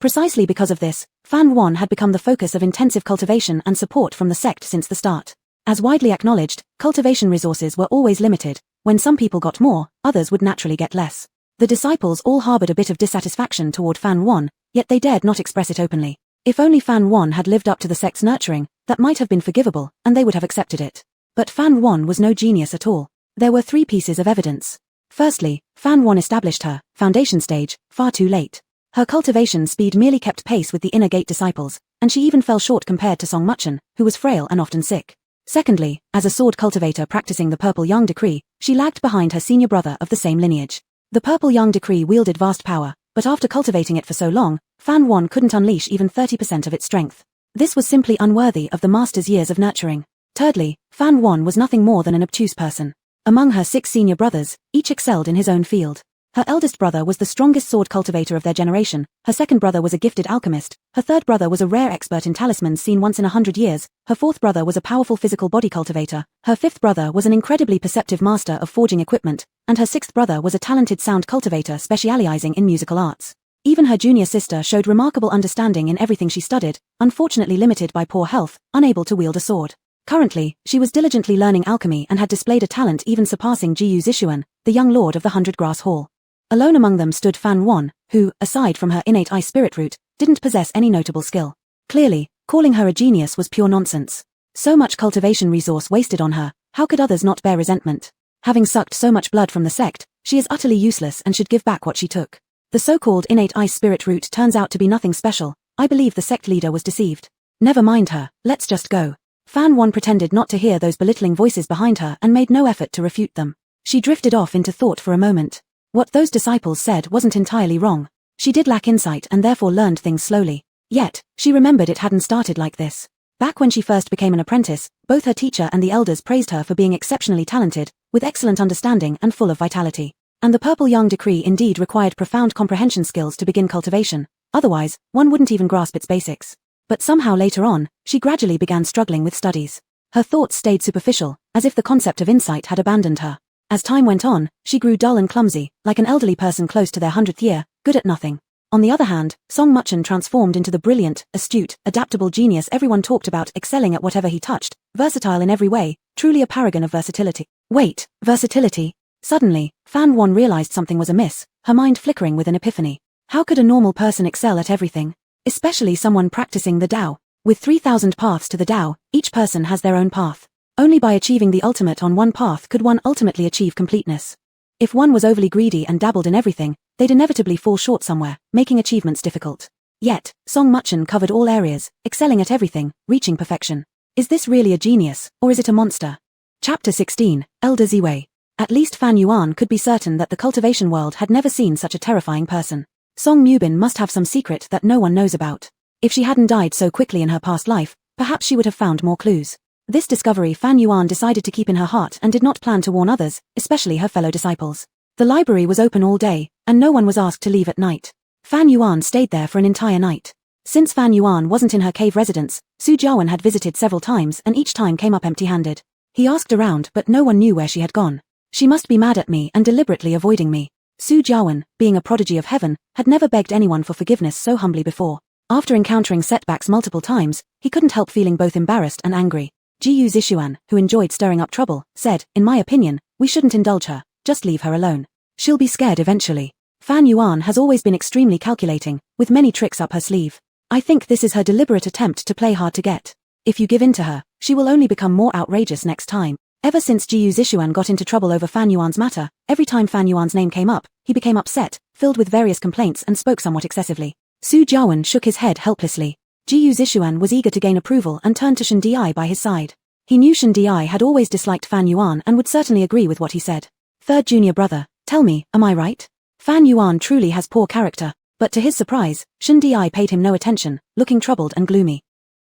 Precisely because of this, Fan Wan had become the focus of intensive cultivation and support from the sect since the start. As widely acknowledged, cultivation resources were always limited. When some people got more, others would naturally get less. The disciples all harbored a bit of dissatisfaction toward Fan Wan, yet they dared not express it openly. If only Fan Wan had lived up to the sect's nurturing, that might have been forgivable, and they would have accepted it. But Fan Wan was no genius at all. There were 3 pieces of evidence. Firstly, Fan 1 established her foundation stage far too late. Her cultivation speed merely kept pace with the inner gate disciples, and she even fell short compared to Song Muchen, who was frail and often sick. Secondly, as a sword cultivator practicing the Purple Yang Decree, she lagged behind her senior brother of the same lineage. The Purple Yang Decree wielded vast power, but after cultivating it for so long, Fan 1 couldn't unleash even 30% of its strength. This was simply unworthy of the master's years of nurturing. Thirdly, Fan 1 was nothing more than an obtuse person. Among her 6 senior brothers, each excelled in his own field. Her eldest brother was the strongest sword cultivator of their generation, her second brother was a gifted alchemist, her third brother was a rare expert in talismans seen once in 100 years, her fourth brother was a powerful physical body cultivator, her fifth brother was an incredibly perceptive master of forging equipment, and her sixth brother was a talented sound cultivator specializing in musical arts. Even her junior sister showed remarkable understanding in everything she studied, unfortunately limited by poor health, unable to wield a sword. Currently, she was diligently learning alchemy and had displayed a talent even surpassing Jiyu Zishuan, the young lord of the 100 Grass Hall. Alone among them stood Fan 1, who, aside from her innate ice spirit root, didn't possess any notable skill. Clearly, calling her a genius was pure nonsense. So much cultivation resource wasted on her, how could others not bear resentment? Having sucked so much blood from the sect, she is utterly useless and should give back what she took. The so-called innate ice spirit root turns out to be nothing special. I believe the sect leader was deceived. Never mind her, let's just go. Fan 1 pretended not to hear those belittling voices behind her and made no effort to refute them. She drifted off into thought for a moment. What those disciples said wasn't entirely wrong. She did lack insight and therefore learned things slowly. Yet, she remembered it hadn't started like this. Back when she first became an apprentice, both her teacher and the elders praised her for being exceptionally talented, with excellent understanding and full of vitality. And the Purple Yang Decree indeed required profound comprehension skills to begin cultivation, otherwise, one wouldn't even grasp its basics. But somehow later on, she gradually began struggling with studies. Her thoughts stayed superficial, as if the concept of insight had abandoned her. As time went on, she grew dull and clumsy, like an elderly person close to their 100th year, good at nothing. On the other hand, Song Muchen transformed into the brilliant, astute, adaptable genius everyone talked about, excelling at whatever he touched, versatile in every way, truly a paragon of versatility. Wait, versatility? Suddenly, Fan 1 realized something was amiss, her mind flickering with an epiphany. How could a normal person excel at everything? Especially someone practicing the Tao. With 3,000 paths to the Tao, each person has their own path. Only by achieving the ultimate on one path could one ultimately achieve completeness. If one was overly greedy and dabbled in everything, they'd inevitably fall short somewhere, making achievements difficult. Yet, Song Muchen covered all areas, excelling at everything, reaching perfection. Is this really a genius, or is it a monster? Chapter 16, Elder Ziwei. At least Fan Yuan could be certain that the cultivation world had never seen such a terrifying person. Song Mubin must have some secret that no one knows about. If she hadn't died so quickly in her past life, perhaps she would have found more clues. This discovery Fan Yuan decided to keep in her heart and did not plan to warn others, especially her fellow disciples. The library was open all day, and no one was asked to leave at night. Fan Yuan stayed there for an entire night. Since Fan Yuan wasn't in her cave residence, Su Jiawen had visited several times and each time came up empty-handed. He asked around but no one knew where she had gone. She must be mad at me and deliberately avoiding me. Su Jiawen, being a prodigy of heaven, had never begged anyone for forgiveness so humbly before. After encountering setbacks multiple times, he couldn't help feeling both embarrassed and angry. Jiyu Zishuan, who enjoyed stirring up trouble, said, "In my opinion, we shouldn't indulge her, just leave her alone. She'll be scared eventually." Fan Yuan has always been extremely calculating, with many tricks up her sleeve. I think this is her deliberate attempt to play hard to get. If you give in to her, she will only become more outrageous next time. Ever since Jiyu Zishuan got into trouble over Fan Yuan's matter, every time Fan Yuan's name came up, he became upset, filled with various complaints and spoke somewhat excessively. Su Jiawen shook his head helplessly. Jiyu Zishuan was eager to gain approval and turned to Shen Di by his side. He knew Shen Di had always disliked Fan Yuan and would certainly agree with what he said. Third junior brother, tell me, am I right? Fan Yuan truly has poor character, but to his surprise, Shen Di paid him no attention, looking troubled and gloomy.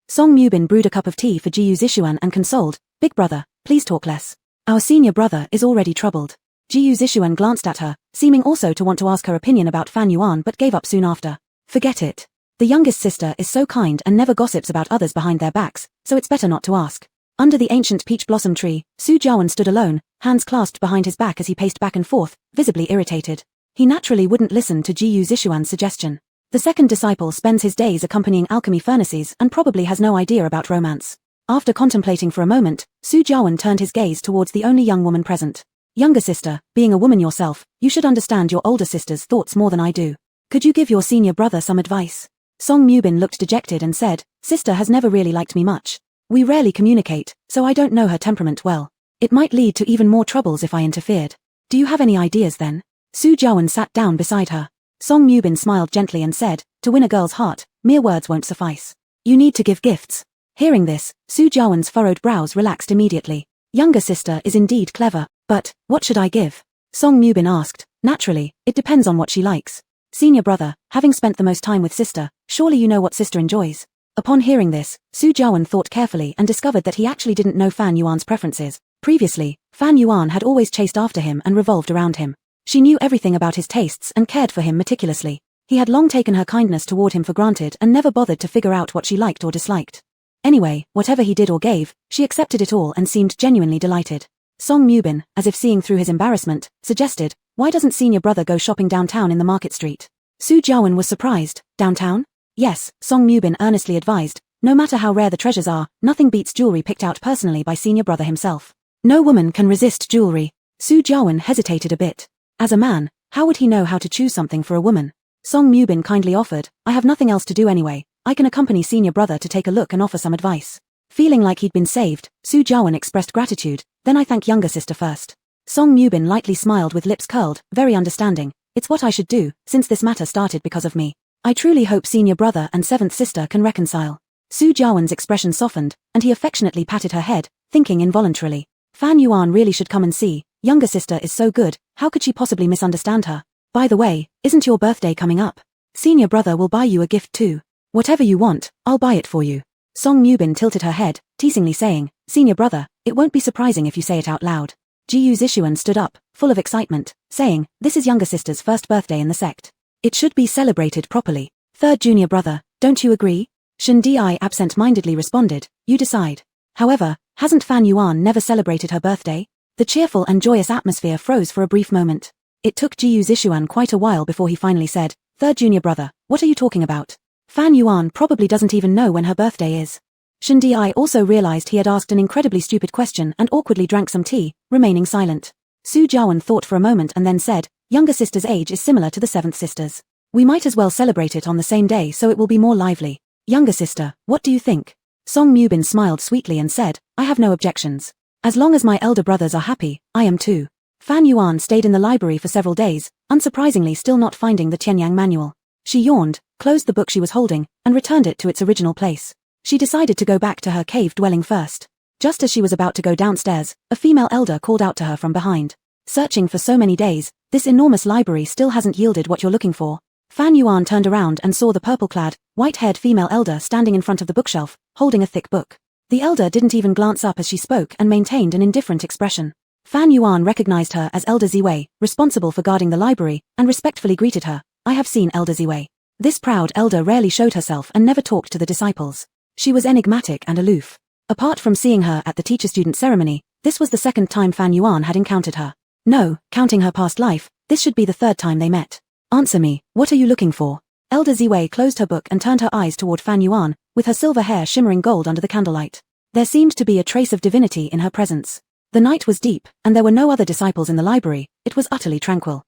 Song Mubin brewed a cup of tea for Jiyu Zishuan and consoled, "Big brother, please talk less. Our senior brother is already troubled." Jiyu Zishuan glanced at her, seeming also to want to ask her opinion about Fan Yuan but gave up soon after. Forget it. The youngest sister is so kind and never gossips about others behind their backs, so it's better not to ask. Under the ancient peach blossom tree, Su Jiawen stood alone, hands clasped behind his back as he paced back and forth, visibly irritated. He naturally wouldn't listen to Jiyu Zishuan's suggestion. The second disciple spends his days accompanying alchemy furnaces and probably has no idea about romance. After contemplating for a moment, Su Jiawen turned his gaze towards the only young woman present. "Younger sister, being a woman yourself, you should understand your older sister's thoughts more than I do. Could you give your senior brother some advice?" Song Mubin looked dejected and said, "Sister has never really liked me much. We rarely communicate, so I don't know her temperament well. It might lead to even more troubles if I interfered. Do you have any ideas then? Su Jiawen sat down beside her. Song Mubin smiled gently and said, to win a girl's heart, mere words won't suffice. You need to give gifts. Hearing this, Su Jiawen's furrowed brows relaxed immediately. Younger sister is indeed clever, but what should I give? Song Mubin asked. Naturally, it depends on what she likes. Senior brother, having spent the most time with sister, surely you know what sister enjoys. Upon hearing this, Su Jiawen thought carefully and discovered that he actually didn't know Fan Yuan's preferences. Previously, Fan Yuan had always chased after him and revolved around him. She knew everything about his tastes and cared for him meticulously. He had long taken her kindness toward him for granted and never bothered to figure out what she liked or disliked. Anyway, whatever he did or gave, she accepted it all and seemed genuinely delighted. Song Mubin, as if seeing through his embarrassment, suggested, why doesn't senior brother go shopping downtown in the market street? Su Jiawen was surprised. Downtown? Yes, Song Mubin earnestly advised. No matter how rare the treasures are, nothing beats jewelry picked out personally by senior brother himself. No woman can resist jewelry. Su Jiawen hesitated a bit. As a man, how would he know how to choose something for a woman? Song Mubin kindly offered, I have nothing else to do anyway. I can accompany senior brother to take a look and offer some advice. Feeling like he'd been saved, Su Jiawen expressed gratitude, then I thank younger sister first. Song Mubin lightly smiled with lips curled, very understanding. It's what I should do, since this matter started because of me. I truly hope senior brother and seventh sister can reconcile. Su Jiawen's expression softened, and he affectionately patted her head, thinking involuntarily. Fan Yuan really should come and see, younger sister is so good, how could she possibly misunderstand her? By the way, isn't your birthday coming up? Senior brother will buy you a gift too. Whatever you want, I'll buy it for you. Song Mubin tilted her head, teasingly saying, Senior brother, it won't be surprising if you say it out loud. Jiyu Zishuan stood up, full of excitement, saying, this is younger sister's first birthday in the sect. It should be celebrated properly. Third junior brother, don't you agree? Shen Di absent-mindedly responded, you decide. However, hasn't Fan Yuan never celebrated her birthday? The cheerful and joyous atmosphere froze for a brief moment. It took Jiyu Zishuan quite a while before he finally said, third junior brother, what are you talking about? Fan Yuan probably doesn't even know when her birthday is. Shen Di also realized he had asked an incredibly stupid question and awkwardly drank some tea, remaining silent. Su Jiawen thought for a moment and then said, younger sister's age is similar to the seventh sister's. We might as well celebrate it on the same day so it will be more lively. Younger sister, what do you think? Song Mubin smiled sweetly and said, I have no objections. As long as my elder brothers are happy, I am too. Fan Yuan stayed in the library for several days, unsurprisingly still not finding the Tianyang manual. She yawned, closed the book she was holding, and returned it to its original place. She decided to go back to her cave dwelling first. Just as she was about to go downstairs, a female elder called out to her from behind. Searching for so many days, this enormous library still hasn't yielded what you're looking for. Fan Yuan turned around and saw the purple-clad, white-haired female elder standing in front of the bookshelf, holding a thick book. The elder didn't even glance up as she spoke and maintained an indifferent expression. Fan Yuan recognized her as Elder Ziwei, responsible for guarding the library, and respectfully greeted her. I have seen Elder Ziwei. This proud elder rarely showed herself and never talked to the disciples. She was enigmatic and aloof. Apart from seeing her at the teacher-student ceremony, this was the second time Fan Yuan had encountered her. No, counting her past life, this should be the third time they met. Answer me, what are you looking for? Elder Ziwei closed her book and turned her eyes toward Fan Yuan, with her silver hair shimmering gold under the candlelight. There seemed to be a trace of divinity in her presence. The night was deep, and there were no other disciples in the library. It was utterly tranquil.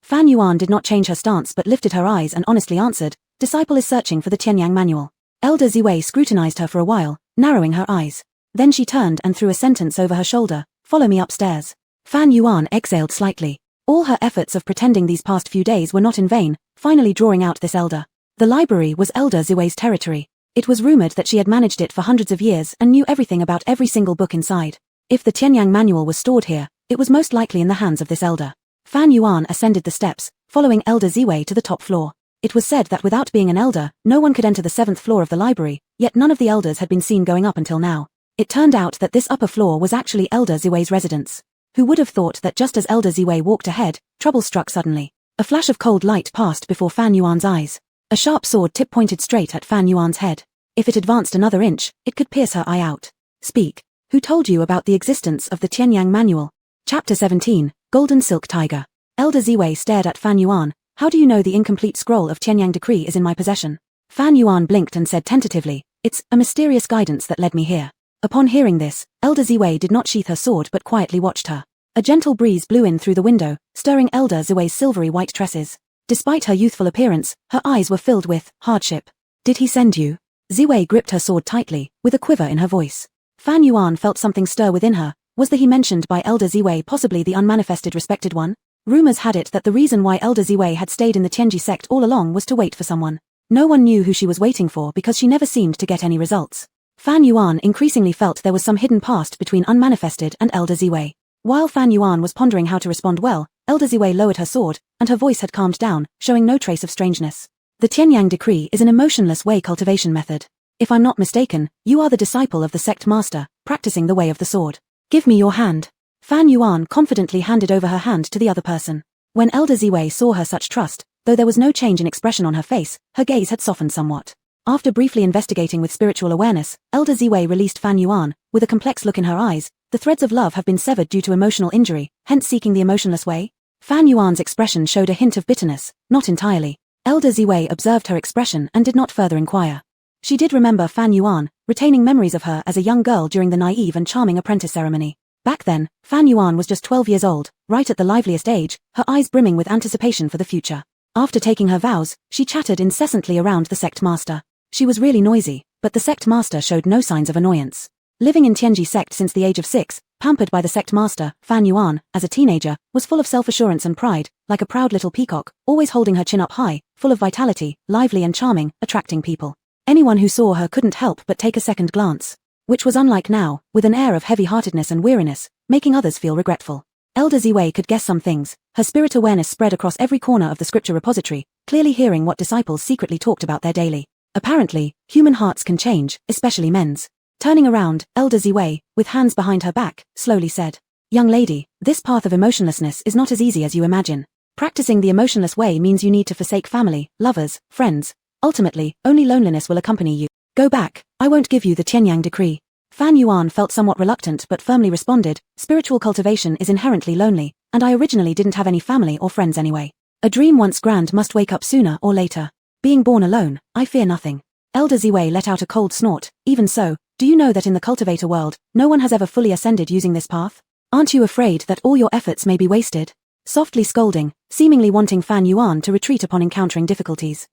Fan Yuan did not change her stance but lifted her eyes and honestly answered, disciple is searching for the Tianyang manual. Elder Ziwei scrutinized her for a while, narrowing her eyes. Then she turned and threw a sentence over her shoulder, follow me upstairs. Fan Yuan exhaled slightly. All her efforts of pretending these past few days were not in vain, finally drawing out this elder. The library was Elder Ziwei's territory. It was rumored that she had managed it for hundreds of years and knew everything about every single book inside. If the Tianyang manual was stored here, it was most likely in the hands of this elder. Fan Yuan ascended the steps, following Elder Ziwei to the top floor. It was said that without being an elder, no one could enter the 7th floor of the library, yet none of the elders had been seen going up until now. It turned out that this upper floor was actually Elder Ziwei's residence. Who would have thought that just as Elder Ziwei walked ahead, trouble struck suddenly. A flash of cold light passed before Fan Yuan's eyes. A sharp sword tip pointed straight at Fan Yuan's head. If it advanced another inch, it could pierce her eye out. Speak. Who told you about the existence of the Tianyang manual? Chapter 17, Golden Silk Tiger. Elder Ziwei stared at Fan Yuan. How do you know the incomplete scroll of Tianyang decree is in my possession? Fan Yuan blinked and said tentatively, it's a mysterious guidance that led me here. Upon hearing this, Elder Ziwei did not sheath her sword but quietly watched her. A gentle breeze blew in through the window, stirring Elder Ziwei's silvery white tresses. Despite her youthful appearance, her eyes were filled with hardship. Did he send you? Ziwei gripped her sword tightly, with a quiver in her voice. Fan Yuan felt something stir within her, Was the he mentioned by Elder Ziwei possibly the unmanifested respected one? Rumors had it that the reason why Elder Ziwei had stayed in the Tianji sect all along was to wait for someone. No one knew who she was waiting for because she never seemed to get any results. Fan Yuan increasingly felt there was some hidden past between unmanifested and Elder Ziwei. While Fan Yuan was pondering how to respond well, Elder Ziwei lowered her sword, and her voice had calmed down, showing no trace of strangeness. The Tianyang decree is an emotionless way cultivation method. If I'm not mistaken, you are the disciple of the sect master, practicing the way of the sword. Give me your hand. Fan Yuan confidently handed over her hand to the other person. When Elder Ziwei saw her such trust, though there was no change in expression on her face, her gaze had softened somewhat. After briefly investigating with spiritual awareness, Elder Ziwei released Fan Yuan, with a complex look in her eyes. The threads of love have been severed due to emotional injury, hence seeking the emotionless way. Fan Yuan's expression showed a hint of bitterness, not entirely. Elder Ziwei observed her expression and did not further inquire. She did remember Fan Yuan, retaining memories of her as a young girl during the naive and charming apprentice ceremony. Back then, Fan Yuan was just 12 years old, right at the liveliest age, her eyes brimming with anticipation for the future. After taking her vows, she chattered incessantly around the sect master. She was really noisy, but the sect master showed no signs of annoyance. Living in Tianji sect since the age of 6, pampered by the sect master, Fan Yuan, as a teenager, was full of self-assurance and pride, like a proud little peacock, always holding her chin up high, full of vitality, lively and charming, attracting people. Anyone who saw her couldn't help but take a second glance. Which was unlike now, with an air of heavy-heartedness and weariness, making others feel regretful. Elder Ziwei could guess some things, her spirit awareness spread across every corner of the scripture repository, clearly hearing what disciples secretly talked about there daily. Apparently, human hearts can change, especially men's. Turning around, Elder Ziwei, with hands behind her back, slowly said, "Young lady, this path of emotionlessness is not as easy as you imagine. Practicing the emotionless way means you need to forsake family, lovers, friends. Ultimately, only loneliness will accompany you. Go back, I won't give you the Tianyang decree." Fan Yuan felt somewhat reluctant but firmly responded, "Spiritual cultivation is inherently lonely, and I originally didn't have any family or friends anyway. A dream once grand must wake up sooner or later. Being born alone, I fear nothing." Elder Ziwei let out a cold snort. "Even so, do you know that in the cultivator world, no one has ever fully ascended using this path? Aren't you afraid that all your efforts may be wasted?" Softly scolding, seemingly wanting Fan Yuan to retreat upon encountering difficulties.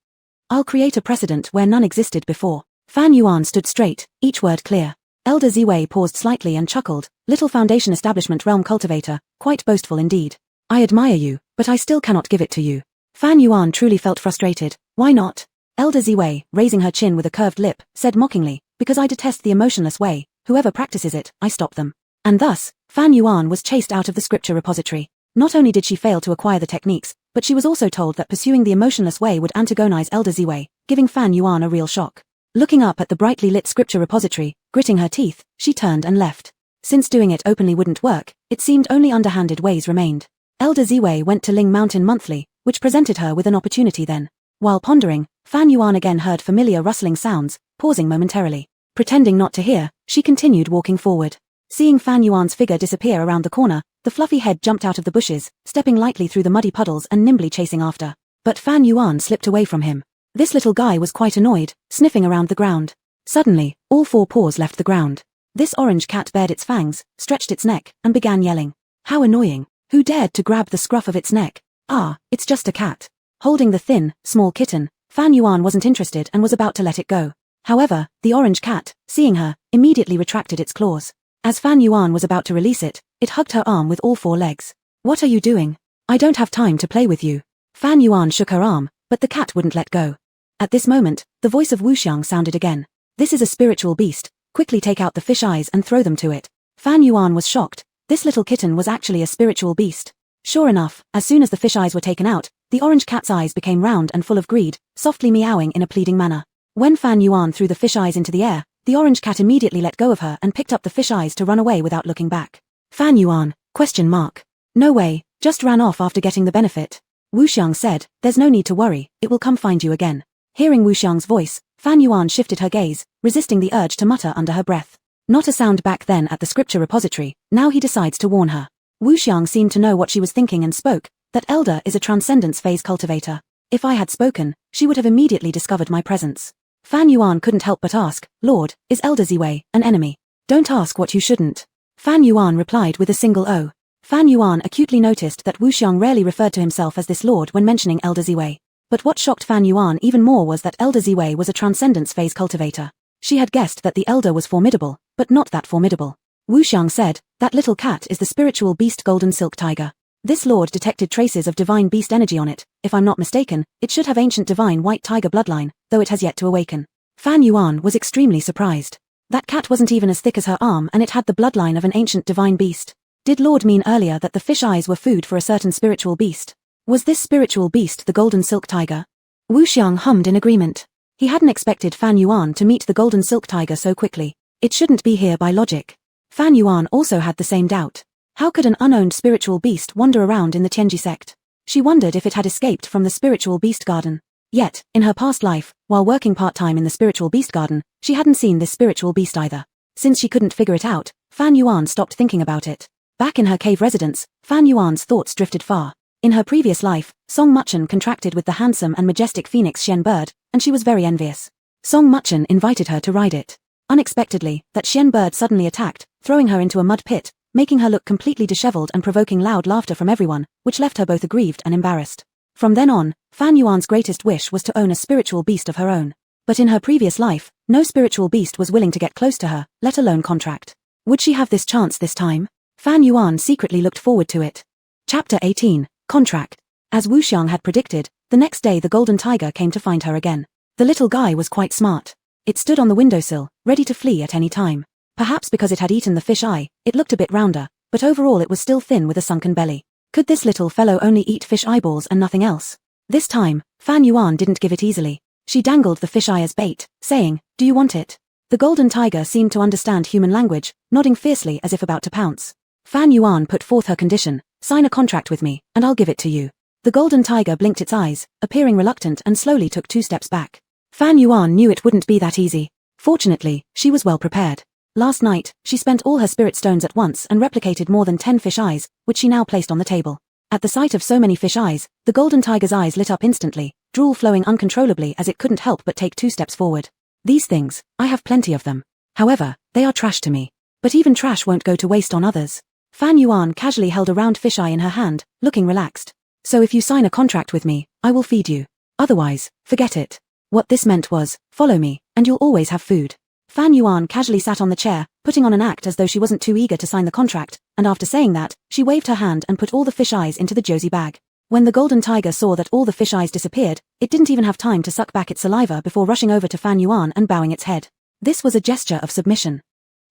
"I'll create a precedent where none existed before." Fan Yuan stood straight, each word clear. Elder Ziwei paused slightly and chuckled, "Little Foundation Establishment Realm Cultivator, quite boastful indeed. I admire you, but I still cannot give it to you." Fan Yuan truly felt frustrated. "Why not?" Elder Ziwei, raising her chin with a curved lip, said mockingly, "Because I detest the emotionless way, whoever practices it, I stop them." And thus, Fan Yuan was chased out of the scripture repository. Not only did she fail to acquire the techniques, but she was also told that pursuing the emotionless way would antagonize Elder Ziwei, giving Fan Yuan a real shock. Looking up at the brightly lit scripture repository, gritting her teeth, she turned and left. Since doing it openly wouldn't work, it seemed only underhanded ways remained. Elder Ziwei went to Ling Mountain monthly, which presented her with an opportunity then. While pondering, Fan Yuan again heard familiar rustling sounds, pausing momentarily. Pretending not to hear, she continued walking forward. Seeing Fan Yuan's figure disappear around the corner, the fluffy head jumped out of the bushes, stepping lightly through the muddy puddles and nimbly chasing after. But Fan Yuan slipped away from him. This little guy was quite annoyed, sniffing around the ground. Suddenly, all four paws left the ground. This orange cat bared its fangs, stretched its neck, and began yelling. How annoying! Who dared to grab the scruff of its neck? Ah, it's just a cat. Holding the thin, small kitten, Fan Yuan wasn't interested and was about to let it go. However, the orange cat, seeing her, immediately retracted its claws. As Fan Yuan was about to release it, it hugged her arm with all four legs. "What are you doing? I don't have time to play with you." Fan Yuan shook her arm, but the cat wouldn't let go. At this moment, the voice of Wuxiang sounded again. "This is a spiritual beast. Quickly take out the fish eyes and throw them to it." Fan Yuan was shocked. This little kitten was actually a spiritual beast. Sure enough, as soon as the fish eyes were taken out, the orange cat's eyes became round and full of greed, softly meowing in a pleading manner. When Fan Yuan threw the fish eyes into the air, the orange cat immediately let go of her and picked up the fish eyes to run away without looking back. Fan Yuan? Question mark. "No way, just ran off after getting the benefit." Wuxiang said, "There's no need to worry, it will come find you again." Hearing Wuxiang's voice, Fan Yuan shifted her gaze, resisting the urge to mutter under her breath. Not a sound back then at the scripture repository, now he decides to warn her. Wuxiang seemed to know what she was thinking and spoke, "That elder is a transcendence phase cultivator. If I had spoken, she would have immediately discovered my presence." Fan Yuan couldn't help but ask, "Lord, is Elder Ziwei an enemy?" "Don't ask what you shouldn't." Fan Yuan replied with a single O. Fan Yuan acutely noticed that Wuxiang rarely referred to himself as this lord when mentioning Elder Ziwei. But what shocked Fan Yuan even more was that Elder Ziwei was a transcendence phase cultivator. She had guessed that the elder was formidable, but not that formidable. Wu Xiang said, that little cat is the spiritual beast golden silk tiger. This lord detected traces of divine beast energy on it. If I'm not mistaken, it should have ancient divine white tiger bloodline, though it has yet to awaken. Fan Yuan was extremely surprised. That cat wasn't even as thick as her arm and it had the bloodline of an ancient divine beast. Did Lord mean earlier that the fish eyes were food for a certain spiritual beast? Was this spiritual beast the golden silk tiger? Wu Xiang hummed in agreement. He hadn't expected Fan Yuan to meet the golden silk tiger so quickly. It shouldn't be here by logic. Fan Yuan also had the same doubt. How could an unowned spiritual beast wander around in the Tianji sect? She wondered if it had escaped from the spiritual beast garden. Yet, in her past life, while working part-time in the spiritual beast garden, she hadn't seen this spiritual beast either. Since she couldn't figure it out, Fan Yuan stopped thinking about it. Back in her cave residence, Fan Yuan's thoughts drifted far. In her previous life, Song Muchen contracted with the handsome and majestic phoenix Xian bird, and she was very envious. Song Muchen invited her to ride it. Unexpectedly, that Xian bird suddenly attacked, throwing her into a mud pit, making her look completely disheveled and provoking loud laughter from everyone, which left her both aggrieved and embarrassed. From then on, Fan Yuan's greatest wish was to own a spiritual beast of her own. But in her previous life, no spiritual beast was willing to get close to her, let alone contract. Would she have this chance this time? Fan Yuan secretly looked forward to it. Chapter 18, Contract. As Wu Xiang had predicted, the next day the golden tiger came to find her again. The little guy was quite smart. It stood on the windowsill, ready to flee at any time. Perhaps because it had eaten the fish eye, it looked a bit rounder, but overall it was still thin with a sunken belly. Could this little fellow only eat fish eyeballs and nothing else? This time, Fan Yuan didn't give it easily. She dangled the fish eye as bait, saying, "Do you want it?" The golden tiger seemed to understand human language, nodding fiercely as if about to pounce. Fan Yuan put forth her condition, "Sign a contract with me, and I'll give it to you." The golden tiger blinked its eyes, appearing reluctant and slowly took 2 steps back. Fan Yuan knew it wouldn't be that easy. Fortunately, she was well prepared. Last night, she spent all her spirit stones at once and replicated more than 10 fish eyes, which she now placed on the table. At the sight of so many fish eyes, the golden tiger's eyes lit up instantly, drool flowing uncontrollably as it couldn't help but take 2 steps forward. These things, I have plenty of them. However, they are trash to me. But even trash won't go to waste on others. Fan Yuan casually held a round fish eye in her hand, looking relaxed. "So if you sign a contract with me, I will feed you. Otherwise, forget it." What this meant was, "Follow me, and you'll always have food." Fan Yuan casually sat on the chair, putting on an act as though she wasn't too eager to sign the contract, and after saying that, she waved her hand and put all the fish eyes into the Josie bag. When the golden tiger saw that all the fish eyes disappeared, it didn't even have time to suck back its saliva before rushing over to Fan Yuan and bowing its head. This was a gesture of submission.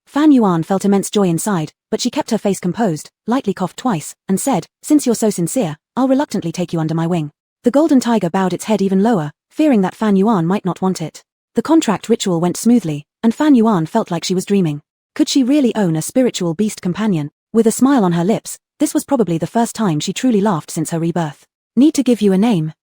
Fan Yuan felt immense joy inside, but she kept her face composed, lightly coughed twice, and said, "Since you're so sincere, I'll reluctantly take you under my wing." The golden tiger bowed its head even lower, fearing that Fan Yuan might not want it. The contract ritual went smoothly, and Fan Yuan felt like she was dreaming. Could she really own a spiritual beast companion? With a smile on her lips, this was probably the first time she truly laughed since her rebirth. "Need to give you a name?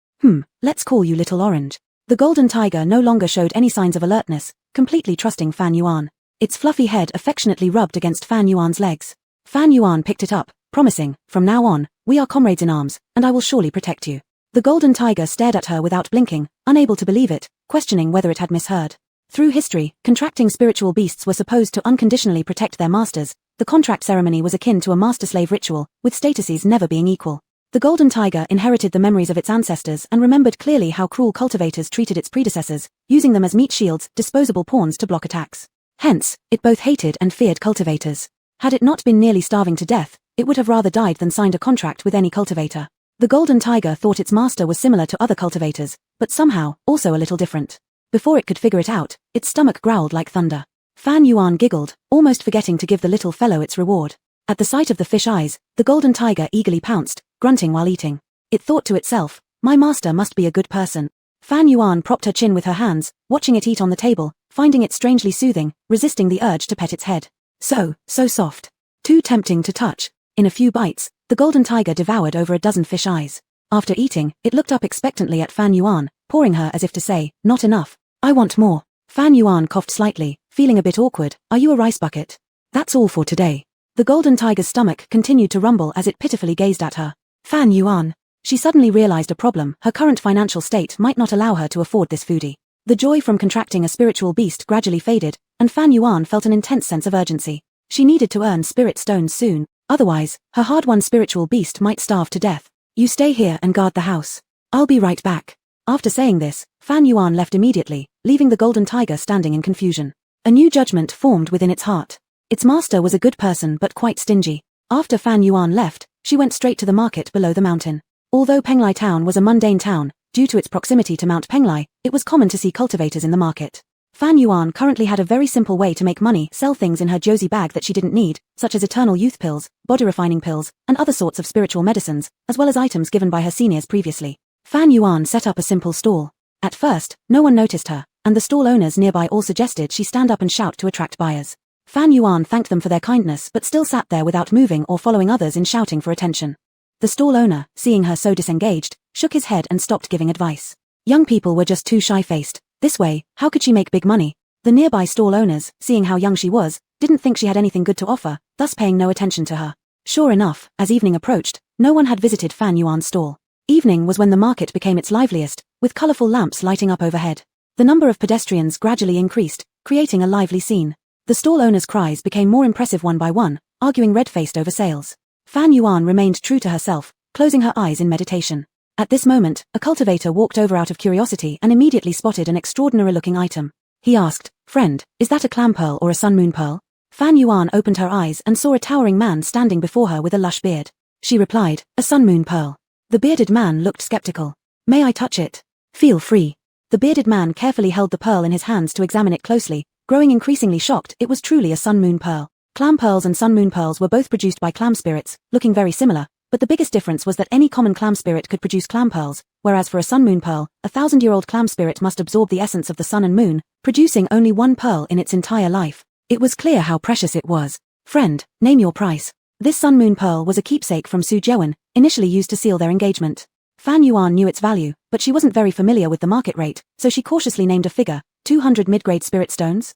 Let's call you Little Orange." The golden tiger no longer showed any signs of alertness, completely trusting Fan Yuan. Its fluffy head affectionately rubbed against Fan Yuan's legs. Fan Yuan picked it up, promising, "From now on, we are comrades in arms, and I will surely protect you." The golden tiger stared at her without blinking, unable to believe it, questioning whether it had misheard. Through history, contracting spiritual beasts were supposed to unconditionally protect their masters. The contract ceremony was akin to a master-slave ritual, with statuses never being equal. The golden tiger inherited the memories of its ancestors and remembered clearly how cruel cultivators treated its predecessors, using them as meat shields, disposable pawns to block attacks. Hence, it both hated and feared cultivators. Had it not been nearly starving to death, it would have rather died than signed a contract with any cultivator. The golden tiger thought its master was similar to other cultivators, but somehow, also a little different. Before it could figure it out, its stomach growled like thunder. Fan Yuan giggled, almost forgetting to give the little fellow its reward. At the sight of the fish eyes, the golden tiger eagerly pounced, grunting while eating. It thought to itself, "My master must be a good person." Fan Yuan propped her chin with her hands, watching it eat on the table, finding it strangely soothing, resisting the urge to pet its head. So soft. Too tempting to touch. In a few bites, the golden tiger devoured over a dozen fish eyes. After eating, it looked up expectantly at Fan Yuan, pawing her as if to say, "Not enough. I want more." Fan Yuan coughed slightly, feeling a bit awkward. "Are you a rice bucket?" "That's all for today." The golden tiger's stomach continued to rumble as it pitifully gazed at her. Fan Yuan. She suddenly realized a problem. Her current financial state might not allow her to afford this foodie. The joy from contracting a spiritual beast gradually faded, and Fan Yuan felt an intense sense of urgency. She needed to earn spirit stones soon, otherwise, her hard-won spiritual beast might starve to death. "You stay here and guard the house. I'll be right back." After saying this, Fan Yuan left immediately, leaving the golden tiger standing in confusion. A new judgment formed within its heart. Its master was a good person but quite stingy. After Fan Yuan left, she went straight to the market below the mountain. Although Penglai town was a mundane town, due to its proximity to Mount Penglai, it was common to see cultivators in the market. Fan Yuan currently had a very simple way to make money: sell things in her Josie bag that she didn't need, such as eternal youth pills, body refining pills, and other sorts of spiritual medicines, as well as items given by her seniors previously. Fan Yuan set up a simple stall. At first, no one noticed her, and the stall owners nearby all suggested she stand up and shout to attract buyers. Fan Yuan thanked them for their kindness but still sat there without moving or following others in shouting for attention. The stall owner, seeing her so disengaged, shook his head and stopped giving advice. Young people were just too shy-faced. This way, how could she make big money? The nearby stall owners, seeing how young she was, didn't think she had anything good to offer, thus paying no attention to her. Sure enough, as evening approached, no one had visited Fan Yuan's stall. Evening was when the market became its liveliest, with colorful lamps lighting up overhead. The number of pedestrians gradually increased, creating a lively scene. The stall owners' cries became more impressive one by one, arguing red-faced over sales. Fan Yuan remained true to herself, closing her eyes in meditation. At this moment, a cultivator walked over out of curiosity and immediately spotted an extraordinary-looking item. He asked, "Friend, is that a clam pearl or a sun moon pearl?" Fan Yuan opened her eyes and saw a towering man standing before her with a lush beard. She replied, "A sun moon pearl." The bearded man looked skeptical. "May I touch it?" "Feel free." The bearded man carefully held the pearl in his hands to examine it closely, growing increasingly shocked. It was truly a sun moon pearl. Clam pearls and sun moon pearls were both produced by clam spirits, looking very similar, but the biggest difference was that any common clam spirit could produce clam pearls, whereas for a sun moon pearl, a 1,000-year-old clam spirit must absorb the essence of the sun and moon, producing only one pearl in its entire life. It was clear how precious it was. "Friend, name your price." This sun moon pearl was a keepsake from Su Jewen, initially used to seal their engagement. Fan Yuan knew its value, but she wasn't very familiar with the market rate, so she cautiously named a figure, 200 mid-grade spirit stones.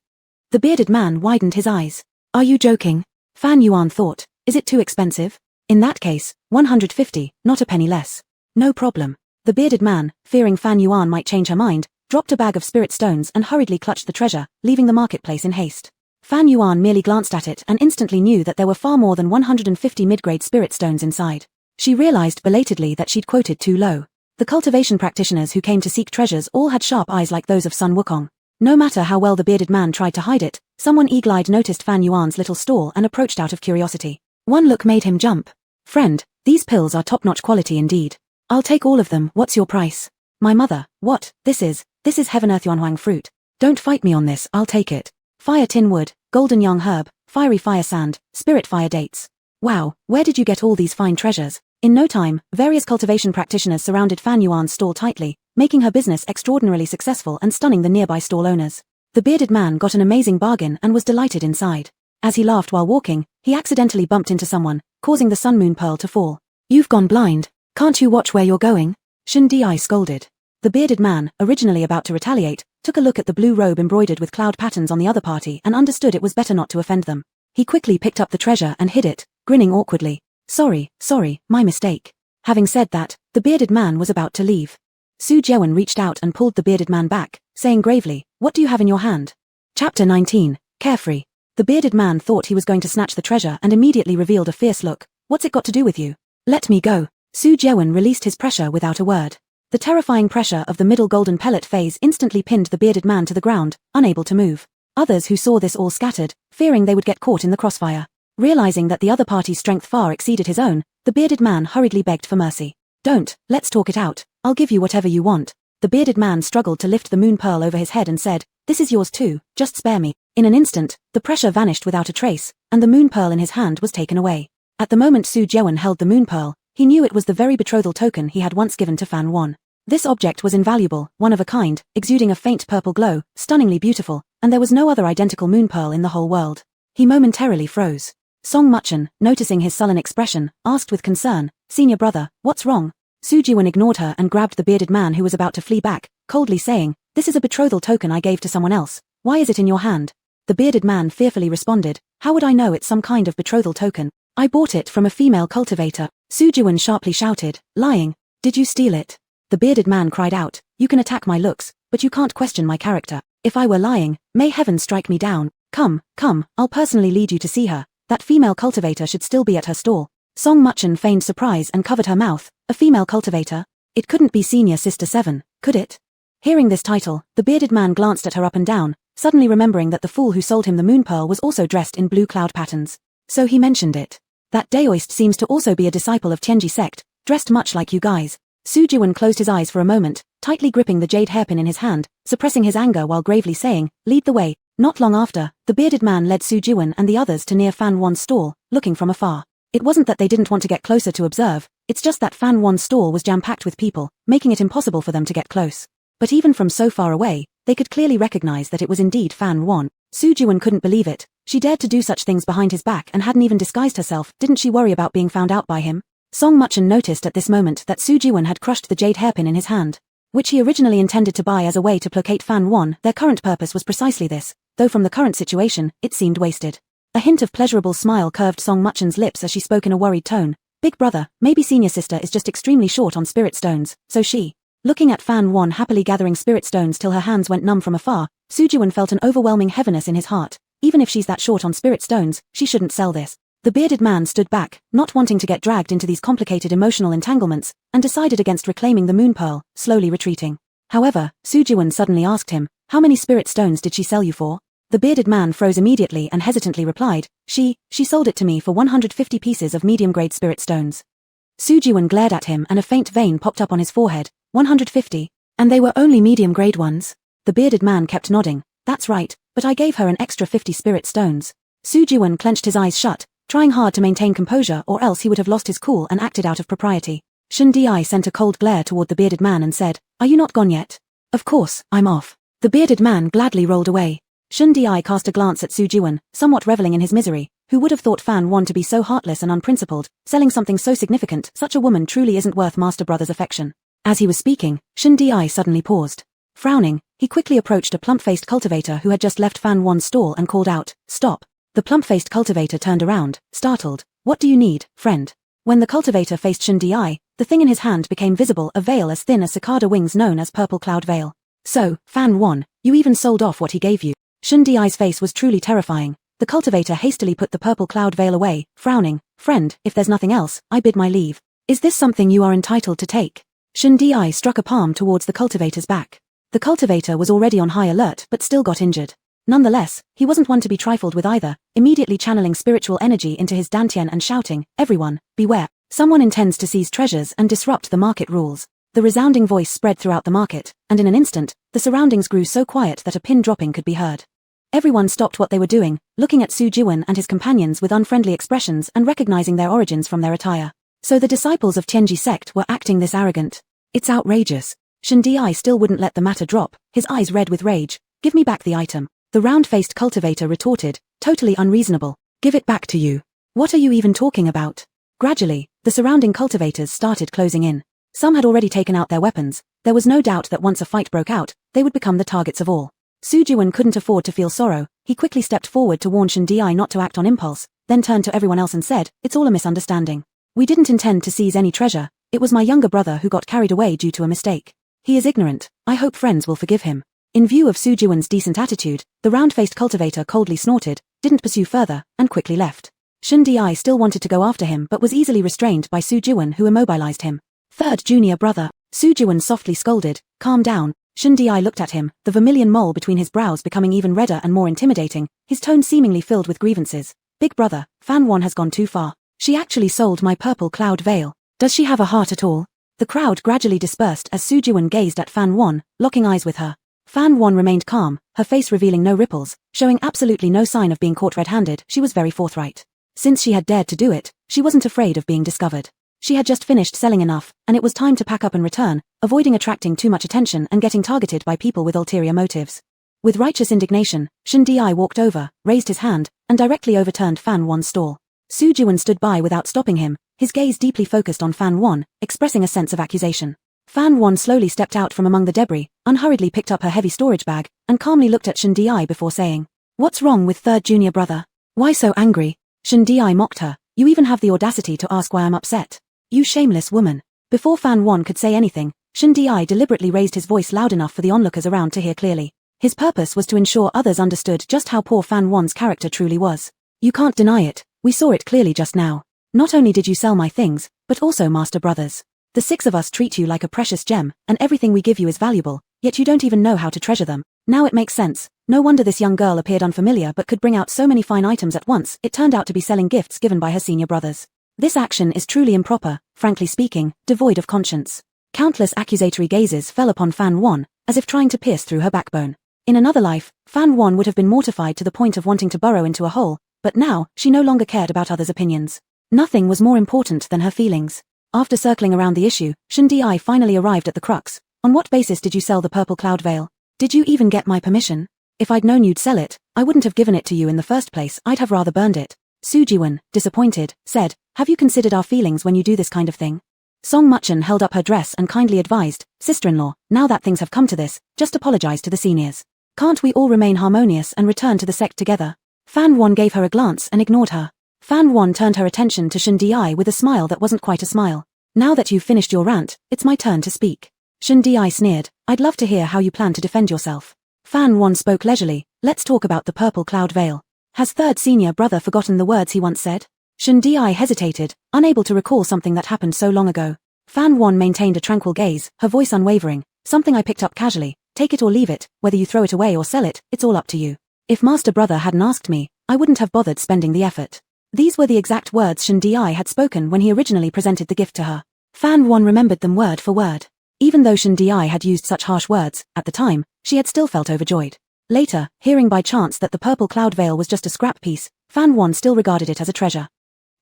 The bearded man widened his eyes. "Are you joking?" Fan Yuan thought. "Is it too expensive? In that case, 150, not a penny less." "No problem." The bearded man, fearing Fan Yuan might change her mind, dropped a bag of spirit stones and hurriedly clutched the treasure, leaving the marketplace in haste. Fan Yuan merely glanced at it and instantly knew that there were far more than 150 mid-grade spirit stones inside. She realized belatedly that she'd quoted too low. The cultivation practitioners who came to seek treasures all had sharp eyes like those of Sun Wukong. No matter how well the bearded man tried to hide it, someone eagle-eyed noticed Fan Yuan's little stall and approached out of curiosity. One look made him jump. "Friend, these pills are top-notch quality indeed. I'll take all of them. What's your price?" "My mother, what? This is heaven earth yuanhuang fruit. Don't fight me on this, I'll take it. Fire tin wood, golden yang herb, fiery fire sand, spirit fire dates. Wow, where did you get all these fine treasures?" In no time, various cultivation practitioners surrounded Fan Yuan's stall tightly, making her business extraordinarily successful and stunning the nearby stall owners. The bearded man got an amazing bargain and was delighted inside. As he laughed while walking, he accidentally bumped into someone, causing the sun moon pearl to fall. "You've gone blind. Can't you watch where you're going?" Shin Di scolded. The bearded man, originally about to retaliate, took a look at the blue robe embroidered with cloud patterns on the other party and understood it was better not to offend them. He quickly picked up the treasure and hid it, grinning awkwardly. Sorry, my mistake." Having said that, the bearded man was about to leave. Su Jewen reached out and pulled the bearded man back, saying gravely, "What do you have in your hand?" Chapter 19, Carefree. The bearded man thought he was going to snatch the treasure and immediately revealed a fierce look. "What's it got to do with you?" "Let me go." Su Jewen released his pressure without a word. The terrifying pressure of the middle golden pellet phase instantly pinned the bearded man to the ground, unable to move. Others who saw this all scattered, fearing they would get caught in the crossfire. Realizing that the other party's strength far exceeded his own, the bearded man hurriedly begged for mercy. "Don't, let's talk it out. I'll give you whatever you want." The bearded man struggled to lift the moon pearl over his head and said, "This is yours too, just spare me." In an instant, the pressure vanished without a trace, and the moon pearl in his hand was taken away. At the moment Su Jewen held the moon pearl, he knew it was the very betrothal token he had once given to Fan Wan. This object was invaluable, one of a kind, exuding a faint purple glow, stunningly beautiful, and there was no other identical moon pearl in the whole world. He momentarily froze. Song Muchen, noticing his sullen expression, asked with concern, "Senior brother, what's wrong?" Su Jiwen ignored her and grabbed the bearded man who was about to flee back, coldly saying, "This is a betrothal token I gave to someone else. Why is it in your hand?" The bearded man fearfully responded, "How would I know it's some kind of betrothal token? I bought it from a female cultivator." Su Jiwen sharply shouted, "Lying. Did you steal it?" The bearded man cried out, "You can attack my looks, but you can't question my character. If I were lying, may heaven strike me down. Come, I'll personally lead you to see her. That female cultivator should still be at her stall." Song Muchen feigned surprise and covered her mouth. A female cultivator? It couldn't be Senior Sister 7, could it? Hearing this title, the bearded man glanced at her up and down, suddenly remembering that the fool who sold him the moon pearl was also dressed in blue cloud patterns. So he mentioned it. That Daoist seems to also be a disciple of Tianji sect, dressed much like you guys. Su Jiwon closed his eyes for a moment, tightly gripping the jade hairpin in his hand, suppressing his anger while gravely saying, "Lead the way." Not long after, the bearded man led Su Jiwon and the others to near Fan Won's stall, looking from afar. It wasn't that they didn't want to get closer to observe, it's just that Fan Won's stall was jam-packed with people, making it impossible for them to get close. But even from so far away, they could clearly recognize that it was indeed Fan Won. Su Jiwon couldn't believe it. She dared to do such things behind his back and hadn't even disguised herself. Didn't she worry about being found out by him? Song Muchen noticed at this moment that Su Jiwon had crushed the jade hairpin in his hand, which he originally intended to buy as a way to placate Fan Won. Their current purpose was precisely this, though from the current situation, it seemed wasted. A hint of pleasurable smile curved Song Muchen's lips as she spoke in a worried tone. "Big brother, maybe senior sister is just extremely short on spirit stones, so she..." Looking at Fan Won happily gathering spirit stones till her hands went numb from afar, Su Jiwon felt an overwhelming heaviness in his heart. Even if she's that short on spirit stones, she shouldn't sell this. The bearded man stood back, not wanting to get dragged into these complicated emotional entanglements, and decided against reclaiming the moon pearl, slowly retreating. However, Su Jiwon suddenly asked him, "How many spirit stones did she sell you for?" The bearded man froze immediately and hesitantly replied, She sold it to me for 150 pieces of medium-grade spirit stones." Su Jiwon glared at him and a faint vein popped up on his forehead. 150? And they were only medium-grade ones? The bearded man kept nodding. "That's right, but I gave her an extra 50 spirit stones." Su Jiwon clenched his eyes shut, trying hard to maintain composure or else he would have lost his cool and acted out of propriety. Shun Di sent a cold glare toward the bearded man and said, "Are you not gone yet?" "Of course, I'm off." The bearded man gladly rolled away. Shun Di cast a glance at Su Jiwon, somewhat reveling in his misery. Who would have thought Fan Won to be so heartless and unprincipled, selling something so significant? Such a woman truly isn't worth Master Brother's affection. As he was speaking, Shun Di suddenly paused. Frowning, he quickly approached a plump-faced cultivator who had just left Fan Won's stall and called out, "Stop." The plump-faced cultivator turned around, startled. "What do you need, friend?" When the cultivator faced Shun Di, the thing in his hand became visible, a veil as thin as cicada wings known as purple cloud veil. "So, Fan Won, you even sold off what he gave you." Shun Di's face was truly terrifying. The cultivator hastily put the purple cloud veil away, frowning. "Friend, if there's nothing else, I bid my leave. Is this something you are entitled to take?" Shun Di struck a palm towards the cultivator's back. The cultivator was already on high alert but still got injured. Nonetheless, he wasn't one to be trifled with either, immediately channeling spiritual energy into his dantian and shouting, "Everyone, beware. Someone intends to seize treasures and disrupt the market rules." The resounding voice spread throughout the market, and in an instant, the surroundings grew so quiet that a pin dropping could be heard. Everyone stopped what they were doing, looking at Su Jiwon and his companions with unfriendly expressions and recognizing their origins from their attire. So the disciples of Tianji sect were acting this arrogant. It's outrageous. Shun Di still wouldn't let the matter drop, his eyes red with rage. "Give me back the item." The round-faced cultivator retorted, "Totally unreasonable. Give it back to you. What are you even talking about?" Gradually, the surrounding cultivators started closing in. Some had already taken out their weapons. There was no doubt that once a fight broke out, they would become the targets of all. Su Jiwon couldn't afford to feel sorrow. He quickly stepped forward to warn Shun Di not to act on impulse, then turned to everyone else and said, "It's all a misunderstanding. We didn't intend to seize any treasure. It was my younger brother who got carried away due to a mistake. He is ignorant. I hope friends will forgive him." In view of Su Jiwon's decent attitude, the round-faced cultivator coldly snorted, didn't pursue further, and quickly left. Shun Di still wanted to go after him but was easily restrained by Su Jiwon who immobilized him. "Third junior brother." Su Jiwon softly scolded, "Calm down." Shun Di looked at him, the vermilion mole between his brows becoming even redder and more intimidating, his tone seemingly filled with grievances. "Big brother, Fan Won has gone too far. She actually sold my purple cloud veil. Does she have a heart at all?" The crowd gradually dispersed as Su Jiwon gazed at Fan Won, locking eyes with her. Fan Won remained calm, her face revealing no ripples, showing absolutely no sign of being caught red-handed. She was very forthright. Since she had dared to do it, she wasn't afraid of being discovered. She had just finished selling enough, and it was time to pack up and return, avoiding attracting too much attention and getting targeted by people with ulterior motives. With righteous indignation, Shun Di walked over, raised his hand, and directly overturned Fan Won's stall. Su Jiwon stood by without stopping him, his gaze deeply focused on Fan Won, expressing a sense of accusation. Fan Won slowly stepped out from among the debris, unhurriedly picked up her heavy storage bag, and calmly looked at Shun Di before saying, "What's wrong with third junior brother? Why so angry?" Shun Di mocked her, "You even have the audacity to ask why I'm upset. You shameless woman." Before Fan Won could say anything, Shun Di deliberately raised his voice loud enough for the onlookers around to hear clearly. His purpose was to ensure others understood just how poor Fan Won's character truly was. "You can't deny it, we saw it clearly just now. Not only did you sell my things, but also Master Brothers. The 6 of us treat you like a precious gem, and everything we give you is valuable, yet you don't even know how to treasure them. Now it makes sense. No wonder this young girl appeared unfamiliar but could bring out so many fine items at once. It turned out to be selling gifts given by her senior brothers. This action is truly improper, frankly speaking, devoid of conscience. Countless accusatory gazes fell upon Fan Wan, as if trying to pierce through her backbone. In another life, Fan Wan would have been mortified to the point of wanting to burrow into a hole, but now, she no longer cared about others' opinions. Nothing was more important than her feelings. After circling around the issue, Shun-Di finally arrived at the crux. On what basis did you sell the purple cloud veil? Did you even get my permission? If I'd known you'd sell it, I wouldn't have given it to you in the first place. I'd have rather burned it. Su Jiwon, disappointed, said, have you considered our feelings when you do this kind of thing? Song Muchen held up her dress and kindly advised, sister-in-law, now that things have come to this, just apologize to the seniors. Can't we all remain harmonious and return to the sect together? Fan Wan gave her a glance and ignored her. Fan Wan turned her attention to Shun-Di with a smile that wasn't quite a smile. Now that you've finished your rant, it's my turn to speak. Shun-Di sneered, I'd love to hear how you plan to defend yourself. Fan Wan spoke leisurely, let's talk about the purple cloud veil. Has third senior brother forgotten the words he once said? Shun-Di hesitated, unable to recall something that happened so long ago. Fan Wan maintained a tranquil gaze, her voice unwavering, something I picked up casually, take it or leave it, whether you throw it away or sell it, it's all up to you. If master brother hadn't asked me, I wouldn't have bothered spending the effort. These were the exact words Shun-Di had spoken when he originally presented the gift to her. Fan Wan remembered them word for word. Even though Shun-Di had used such harsh words, at the time, she had still felt overjoyed. Later, hearing by chance that the purple cloud veil was just a scrap piece, Fan Wan still regarded it as a treasure.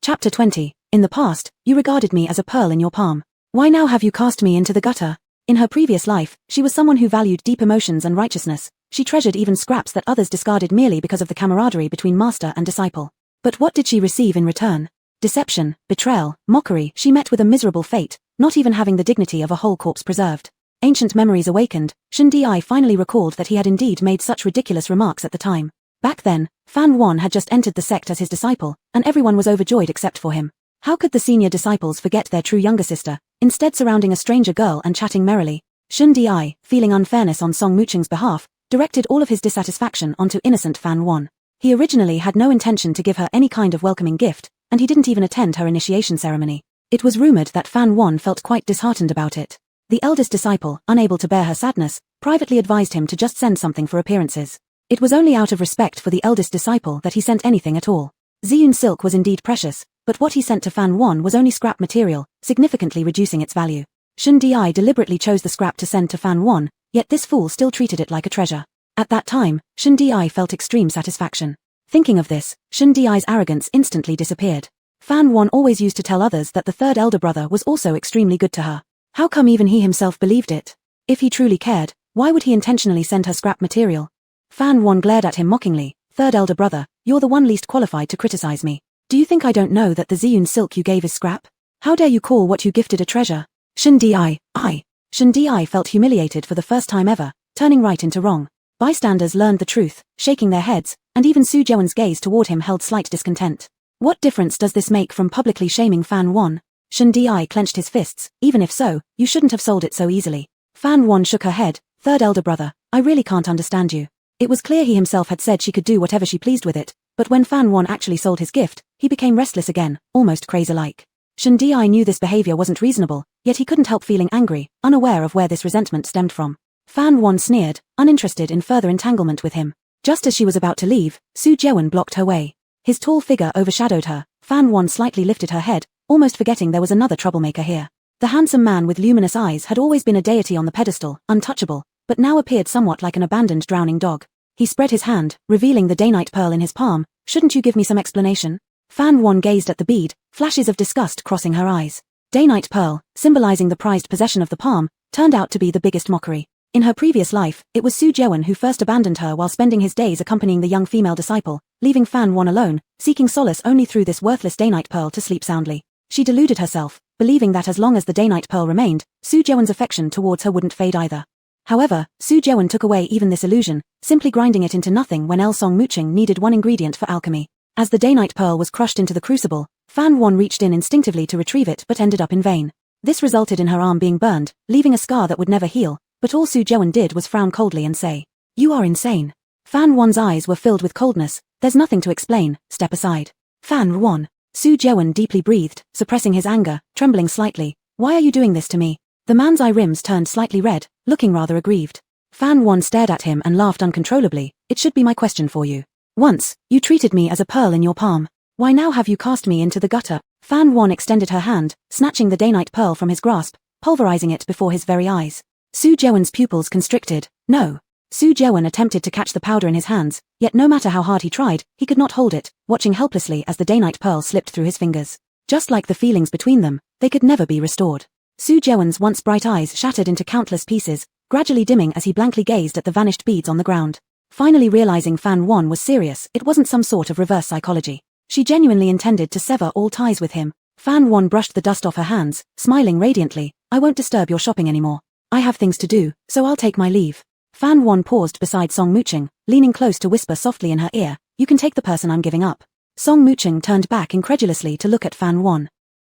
Chapter 20. In the past, you regarded me as a pearl in your palm. Why now have you cast me into the gutter? In her previous life, she was someone who valued deep emotions and righteousness. She treasured even scraps that others discarded merely because of the camaraderie between master and disciple. But what did she receive in return? Deception, betrayal, mockery. She met with a miserable fate, not even having the dignity of a whole corpse preserved. Ancient memories awakened, Shun-Di finally recalled that he had indeed made such ridiculous remarks at the time. Back then, Fan Wan had just entered the sect as his disciple, and everyone was overjoyed except for him. How could the senior disciples forget their true younger sister, instead surrounding a stranger girl and chatting merrily? Shun-Di, feeling unfairness on Song Mucheng's behalf, directed all of his dissatisfaction onto innocent Fan Wan. He originally had no intention to give her any kind of welcoming gift, and he didn't even attend her initiation ceremony. It was rumored that Fan Wan felt quite disheartened about it. The eldest disciple, unable to bear her sadness, privately advised him to just send something for appearances. It was only out of respect for the eldest disciple that he sent anything at all. Ziyun silk was indeed precious, but what he sent to Fan Wan was only scrap material, significantly reducing its value. Shun-Di deliberately chose the scrap to send to Fan Wan, yet this fool still treated it like a treasure. At that time, Shun-Di felt extreme satisfaction. Thinking of this, Shun-Di's arrogance instantly disappeared. Fan Wan always used to tell others that the third elder brother was also extremely good to her. How come even he himself believed it? If he truly cared, why would he intentionally send her scrap material? Fan Wan glared at him mockingly, third elder brother, you're the one least qualified to criticize me. Do you think I don't know that the Ziyun silk you gave is scrap? How dare you call what you gifted a treasure? Shun-Di, Shun-Di felt humiliated for the first time ever, turning right into wrong. Bystanders learned the truth, shaking their heads, and even Su Jiwon's gaze toward him held slight discontent. What difference does this make from publicly shaming Fan Wan? Shun-Di clenched his fists, even if so, you shouldn't have sold it so easily. Fan Wan shook her head, third elder brother, I really can't understand you. It was clear he himself had said she could do whatever she pleased with it, but when Fan Wan actually sold his gift, he became restless again, almost crazy-like. Shun-Di knew this behavior wasn't reasonable, yet he couldn't help feeling angry, unaware of where this resentment stemmed from. Fan Wan sneered, uninterested in further entanglement with him. Just as she was about to leave, Su Jiwon blocked her way. His tall figure overshadowed her. Fan Wan slightly lifted her head, almost forgetting there was another troublemaker here. The handsome man with luminous eyes had always been a deity on the pedestal, untouchable, but now appeared somewhat like an abandoned drowning dog. He spread his hand, revealing the Daynite pearl in his palm. Shouldn't you give me some explanation? Fan Wan gazed at the bead, flashes of disgust crossing her eyes. Daynite pearl, symbolizing the prized possession of the palm, turned out to be the biggest mockery. In her previous life, it was Su Jiwon who first abandoned her while spending his days accompanying the young female disciple, leaving Fan Wan alone, seeking solace only through this worthless Daynite pearl to sleep soundly. She deluded herself, believing that as long as the Daynite pearl remained, Su Jiwon's affection towards her wouldn't fade either. However, Su Jiwon took away even this illusion, simply grinding it into nothing when Song Mucheng needed one ingredient for alchemy. As the Daynite pearl was crushed into the crucible, Fan Wan reached in instinctively to retrieve it but ended up in vain. This resulted in her arm being burned, leaving a scar that would never heal, but all Su Jiwon did was frown coldly and say, "You are insane." Fan Wan's eyes were filled with coldness. "There's nothing to explain, step aside." Fan Wan. Su Jiwon deeply breathed, suppressing his anger, trembling slightly. "Why are you doing this to me?" The man's eye rims turned slightly red, looking rather aggrieved. Fan Wan stared at him and laughed uncontrollably. It should be my question for you. Once, you treated me as a pearl in your palm. Why now have you cast me into the gutter? Fan Wan extended her hand, snatching the Daynite pearl from his grasp, pulverizing it before his very eyes. Su Jewen's pupils constricted. No. Su Jewen attempted to catch the powder in his hands, yet no matter how hard he tried, he could not hold it, watching helplessly as the Daynite pearl slipped through his fingers. Just like the feelings between them, they could never be restored. Su Jewen's once bright eyes shattered into countless pieces, gradually dimming as he blankly gazed at the vanished beads on the ground. Finally realizing Fan Wan was serious, it wasn't some sort of reverse psychology. She genuinely intended to sever all ties with him. Fan Wan brushed the dust off her hands, smiling radiantly. I won't disturb your shopping anymore. I have things to do, so I'll take my leave. Fan Wan paused beside Song Muching, leaning close to whisper softly in her ear, you can take the person I'm giving up. Song Muching turned back incredulously to look at Fan Wan.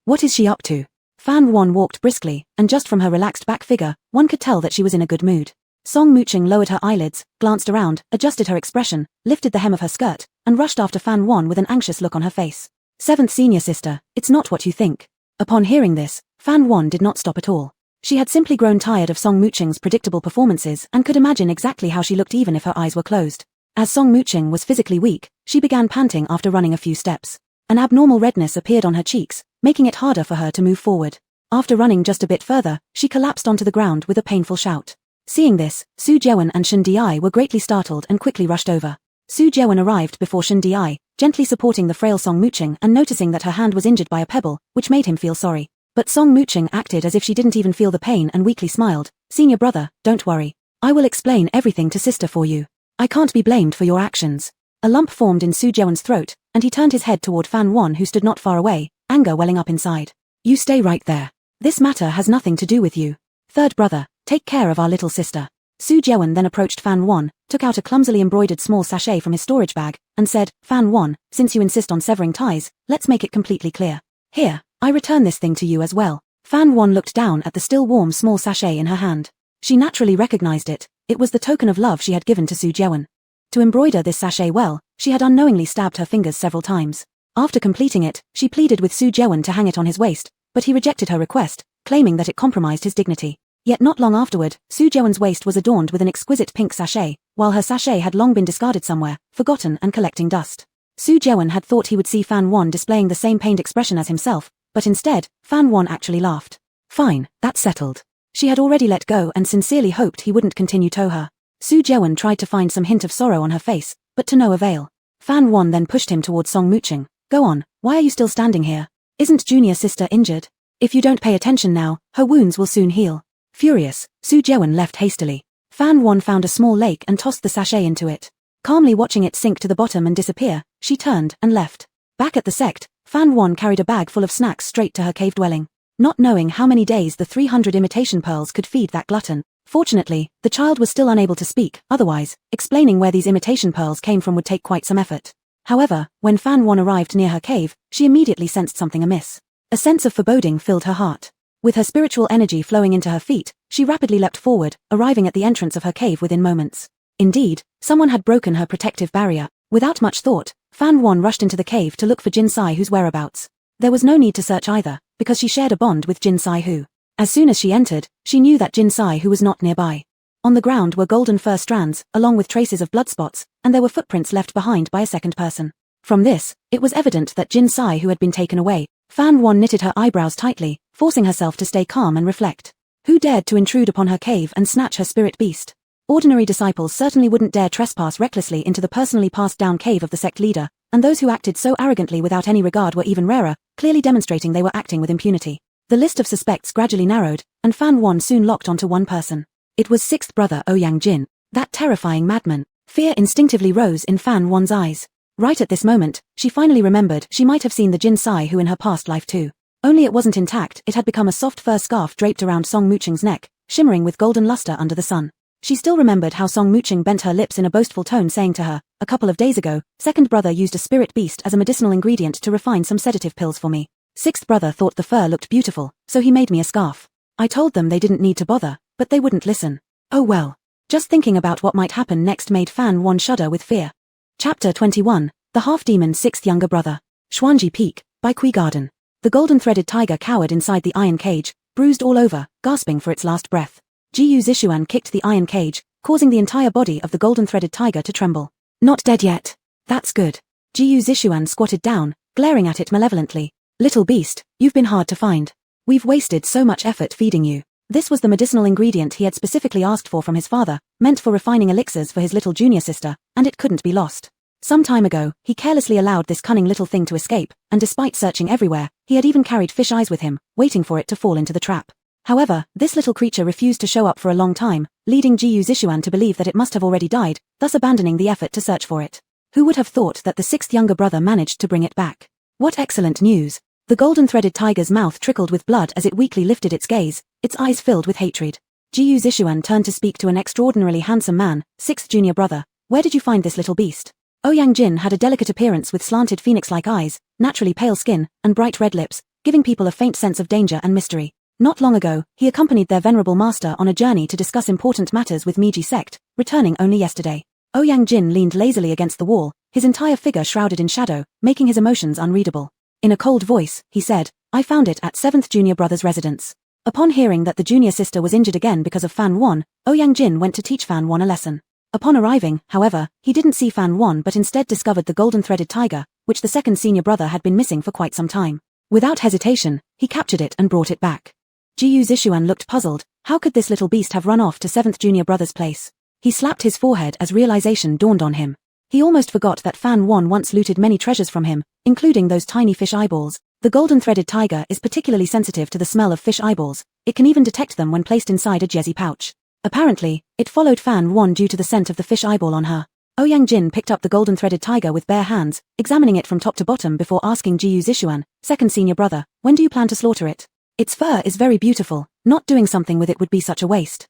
What is she up to? Fan Wan walked briskly, and just from her relaxed back figure, one could tell that she was in a good mood. Song Muching lowered her eyelids, glanced around, adjusted her expression, lifted the hem of her skirt, and rushed after Fan Wan with an anxious look on her face. 7th senior sister, it's not what you think. Upon hearing this, Fan Wan did not stop at all. She had simply grown tired of Song Muching's predictable performances and could imagine exactly how she looked even if her eyes were closed. As Song Muching was physically weak, she began panting after running a few steps. An abnormal redness appeared on her cheeks, making it harder for her to move forward. After running just a bit further, she collapsed onto the ground with a painful shout. Seeing this, Su Jewen and Shen Di were greatly startled and quickly rushed over. Su Jewen arrived before Shen Di, gently supporting the frail Song Muching and noticing that her hand was injured by a pebble, which made him feel sorry. But Song Muching acted as if she didn't even feel the pain and weakly smiled. Senior brother, don't worry. I will explain everything to sister for you. I can't be blamed for your actions. A lump formed in Su Jewen's throat, and he turned his head toward Fan Wan who stood not far away, anger welling up inside. You stay right there. This matter has nothing to do with you. Third brother, take care of our little sister. Su Jewen then approached Fan Wan, took out a clumsily embroidered small sachet from his storage bag, and said, Fan Wan, since you insist on severing ties, let's make it completely clear. Here, I return this thing to you as well. Fan Wan looked down at the still warm small sachet in her hand. She naturally recognized it. It was the token of love she had given to Su Jewen. To embroider this sachet well, she had unknowingly stabbed her fingers several times. After completing it, she pleaded with Su Jewen to hang it on his waist, but he rejected her request, claiming that it compromised his dignity. Yet not long afterward, Su Jewen's waist was adorned with an exquisite pink sachet, while her sachet had long been discarded somewhere, forgotten and collecting dust. Su Jewen had thought he would see Fan Wan displaying the same pained expression as himself, but instead, Fan Wan actually laughed. Fine, that's settled. She had already let go and sincerely hoped he wouldn't continue to her. Su Jewen tried to find some hint of sorrow on her face, but to no avail. Fan Wan then pushed him towards Song Muching. Go on, why are you still standing here? Isn't junior sister injured? If you don't pay attention now, her wounds will soon heal. Furious, Su Jewen left hastily. Fan Wan found a small lake and tossed the sachet into it. Calmly watching it sink to the bottom and disappear, she turned and left. Back at the sect, Fan Wan carried a bag full of snacks straight to her cave dwelling. Not knowing how many days the 300 imitation pearls could feed that glutton. Fortunately, the child was still unable to speak, otherwise, explaining where these imitation pearls came from would take quite some effort. However, when Fan Wan arrived near her cave, she immediately sensed something amiss. A sense of foreboding filled her heart. With her spiritual energy flowing into her feet, she rapidly leapt forward, arriving at the entrance of her cave within moments. Indeed, someone had broken her protective barrier. Without much thought, Fan Wan rushed into the cave to look for Jin Sai Hu's whereabouts. There was no need to search either, because she shared a bond with Jin Sai Hu. As soon as she entered, she knew that Jin Sai Hu was not nearby. On the ground were golden fur strands, along with traces of blood spots, and there were footprints left behind by a second person. From this, it was evident that Jin Sai Hu had been taken away. Fan Wan knitted her eyebrows tightly, forcing herself to stay calm and reflect. Who dared to intrude upon her cave and snatch her spirit beast? Ordinary disciples certainly wouldn't dare trespass recklessly into the personally passed down cave of the sect leader, and those who acted so arrogantly without any regard were even rarer, clearly demonstrating they were acting with impunity. The list of suspects gradually narrowed, and Fan Wan soon locked onto one person. It was 6th brother Ouyang Jin, that terrifying madman. Fear instinctively rose in Fan Wan's eyes. Right at this moment, she finally remembered she might have seen the Jin Sai Hu in her past life too. Only it wasn't intact, it had become a soft fur scarf draped around Song Muching's neck, shimmering with golden luster under the sun. She still remembered how Song Muching bent her lips in a boastful tone saying to her, a couple of days ago, 2nd brother used a spirit beast as a medicinal ingredient to refine some sedative pills for me. 6th brother thought the fur looked beautiful, so he made me a scarf. I told them they didn't need to bother, but they wouldn't listen. Oh well. Just thinking about what might happen next made Fan Wan shudder with fear. Chapter 21, The Half-Demon's 6th Younger Brother. Xuanji Peak, by Kui Garden. The golden-threaded tiger cowered inside the iron cage, bruised all over, gasping for its last breath. Jiyu Zishuan kicked the iron cage, causing the entire body of the golden-threaded tiger to tremble. Not dead yet. That's good. Jiyu Zishuan squatted down, glaring at it malevolently. Little beast, you've been hard to find. We've wasted so much effort feeding you. This was the medicinal ingredient he had specifically asked for from his father, meant for refining elixirs for his little junior sister, and it couldn't be lost. Some time ago, he carelessly allowed this cunning little thing to escape, and despite searching everywhere, he had even carried fish eyes with him, waiting for it to fall into the trap. However, this little creature refused to show up for a long time, leading Jiyu Zishuan to believe that it must have already died, thus abandoning the effort to search for it. Who would have thought that the sixth younger brother managed to bring it back? What excellent news! The golden-threaded tiger's mouth trickled with blood as it weakly lifted its gaze, its eyes filled with hatred. Jiyu Zishuan turned to speak to an extraordinarily handsome man, sixth junior brother. Where did you find this little beast? Ouyang Jin had a delicate appearance with slanted phoenix-like eyes, naturally pale skin, and bright red lips, giving people a faint sense of danger and mystery. Not long ago, he accompanied their venerable master on a journey to discuss important matters with Meiji sect, returning only yesterday. Ouyang Jin leaned lazily against the wall, his entire figure shrouded in shadow, making his emotions unreadable. In a cold voice, he said, I found it at 7th junior brother's residence. Upon hearing that the junior sister was injured again because of Fan Wan, Ouyang Jin went to teach Fan Wan a lesson. Upon arriving, however, he didn't see Fan Wan but instead discovered the golden-threaded tiger, which the second senior brother had been missing for quite some time. Without hesitation, he captured it and brought it back. Jiyu Zishuan looked puzzled. How could this little beast have run off to 7th junior brother's place? He slapped his forehead as realization dawned on him. He almost forgot that Fan Wan once looted many treasures from him, including those tiny fish eyeballs. The golden-threaded tiger is particularly sensitive to the smell of fish eyeballs. It can even detect them when placed inside a jezzy pouch. Apparently, it followed Fan Wan due to the scent of the fish eyeball on her. Ouyang Jin picked up the golden-threaded tiger with bare hands, examining it from top to bottom before asking Jiyu Zishuan, second senior brother, when do you plan to slaughter it? Its fur is very beautiful. Not doing something with it would be such a waste.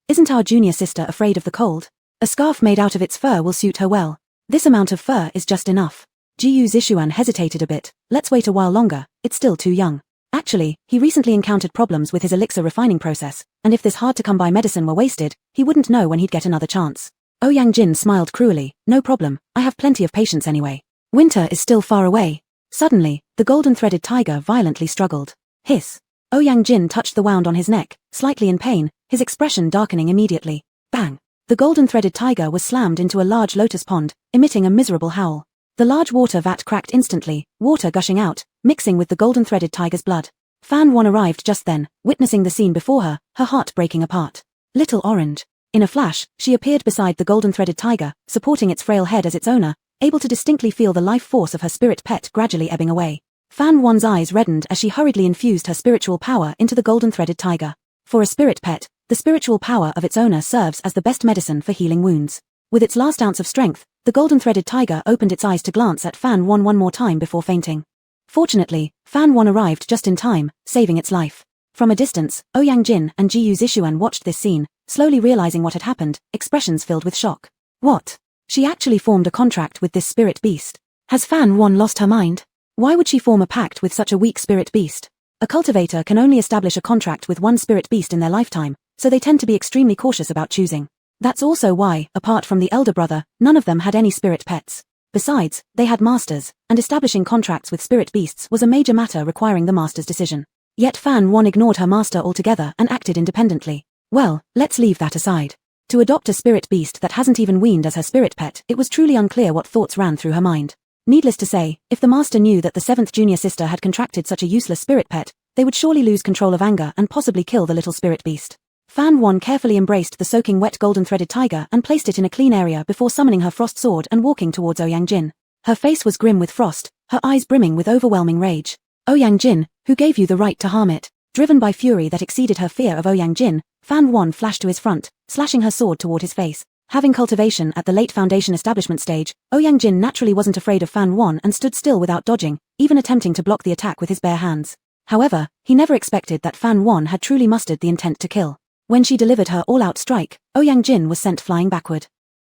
Isn't our junior sister afraid of the cold? A scarf made out of its fur will suit her well. This amount of fur is just enough. Jiyu Zishuan hesitated a bit. Let's wait a while longer, it's still too young. Actually, he recently encountered problems with his elixir refining process, and if this hard-to-come-by medicine were wasted, he wouldn't know when he'd get another chance. Ouyang Jin smiled cruelly. No problem, I have plenty of patience anyway. Winter is still far away. Suddenly, the golden-threaded tiger violently struggled. Hiss. Ouyang Jin touched the wound on his neck, slightly in pain, his expression darkening immediately. Bang! The golden-threaded tiger was slammed into a large lotus pond, emitting a miserable howl. The large water vat cracked instantly, water gushing out, mixing with the golden-threaded tiger's blood. Fan Wan arrived just then, witnessing the scene before her, her heart breaking apart. Little Orange. In a flash, she appeared beside the golden-threaded tiger, supporting its frail head as its owner, able to distinctly feel the life force of her spirit pet gradually ebbing away. Fan Wan's eyes reddened as she hurriedly infused her spiritual power into the golden-threaded tiger. For a spirit pet, the spiritual power of its owner serves as the best medicine for healing wounds. With its last ounce of strength, the golden-threaded tiger opened its eyes to glance at Fan Wan one more time before fainting. Fortunately, Fan Wan arrived just in time, saving its life. From a distance, Ouyang Jin and Jiyu Zishuan watched this scene, slowly realizing what had happened, expressions filled with shock. What? She actually formed a contract with this spirit beast. Has Fan Wan lost her mind? Why would she form a pact with such a weak spirit beast? A cultivator can only establish a contract with one spirit beast in their lifetime, so they tend to be extremely cautious about choosing. That's also why, apart from the elder brother, none of them had any spirit pets. Besides, they had masters, and establishing contracts with spirit beasts was a major matter requiring the master's decision. Yet Fan Wan ignored her master altogether and acted independently. Well, let's leave that aside. To adopt a spirit beast that hasn't even weaned as her spirit pet, it was truly unclear what thoughts ran through her mind. Needless to say, if the master knew that the 7th junior sister had contracted such a useless spirit pet, they would surely lose control of anger and possibly kill the little spirit beast. Fan Wan carefully embraced the soaking wet golden-threaded tiger and placed it in a clean area before summoning her frost sword and walking towards Ouyang Jin. Her face was grim with frost, her eyes brimming with overwhelming rage. Ouyang Jin, who gave you the right to harm it? Driven by fury that exceeded her fear of Ouyang Jin, Fan Wan flashed to his front, slashing her sword toward his face. Having cultivation at the late foundation establishment stage, Ouyang Jin naturally wasn't afraid of Fan Wan and stood still without dodging, even attempting to block the attack with his bare hands. However, he never expected that Fan Wan had truly mustered the intent to kill. When she delivered her all-out strike, Ouyang Jin was sent flying backward.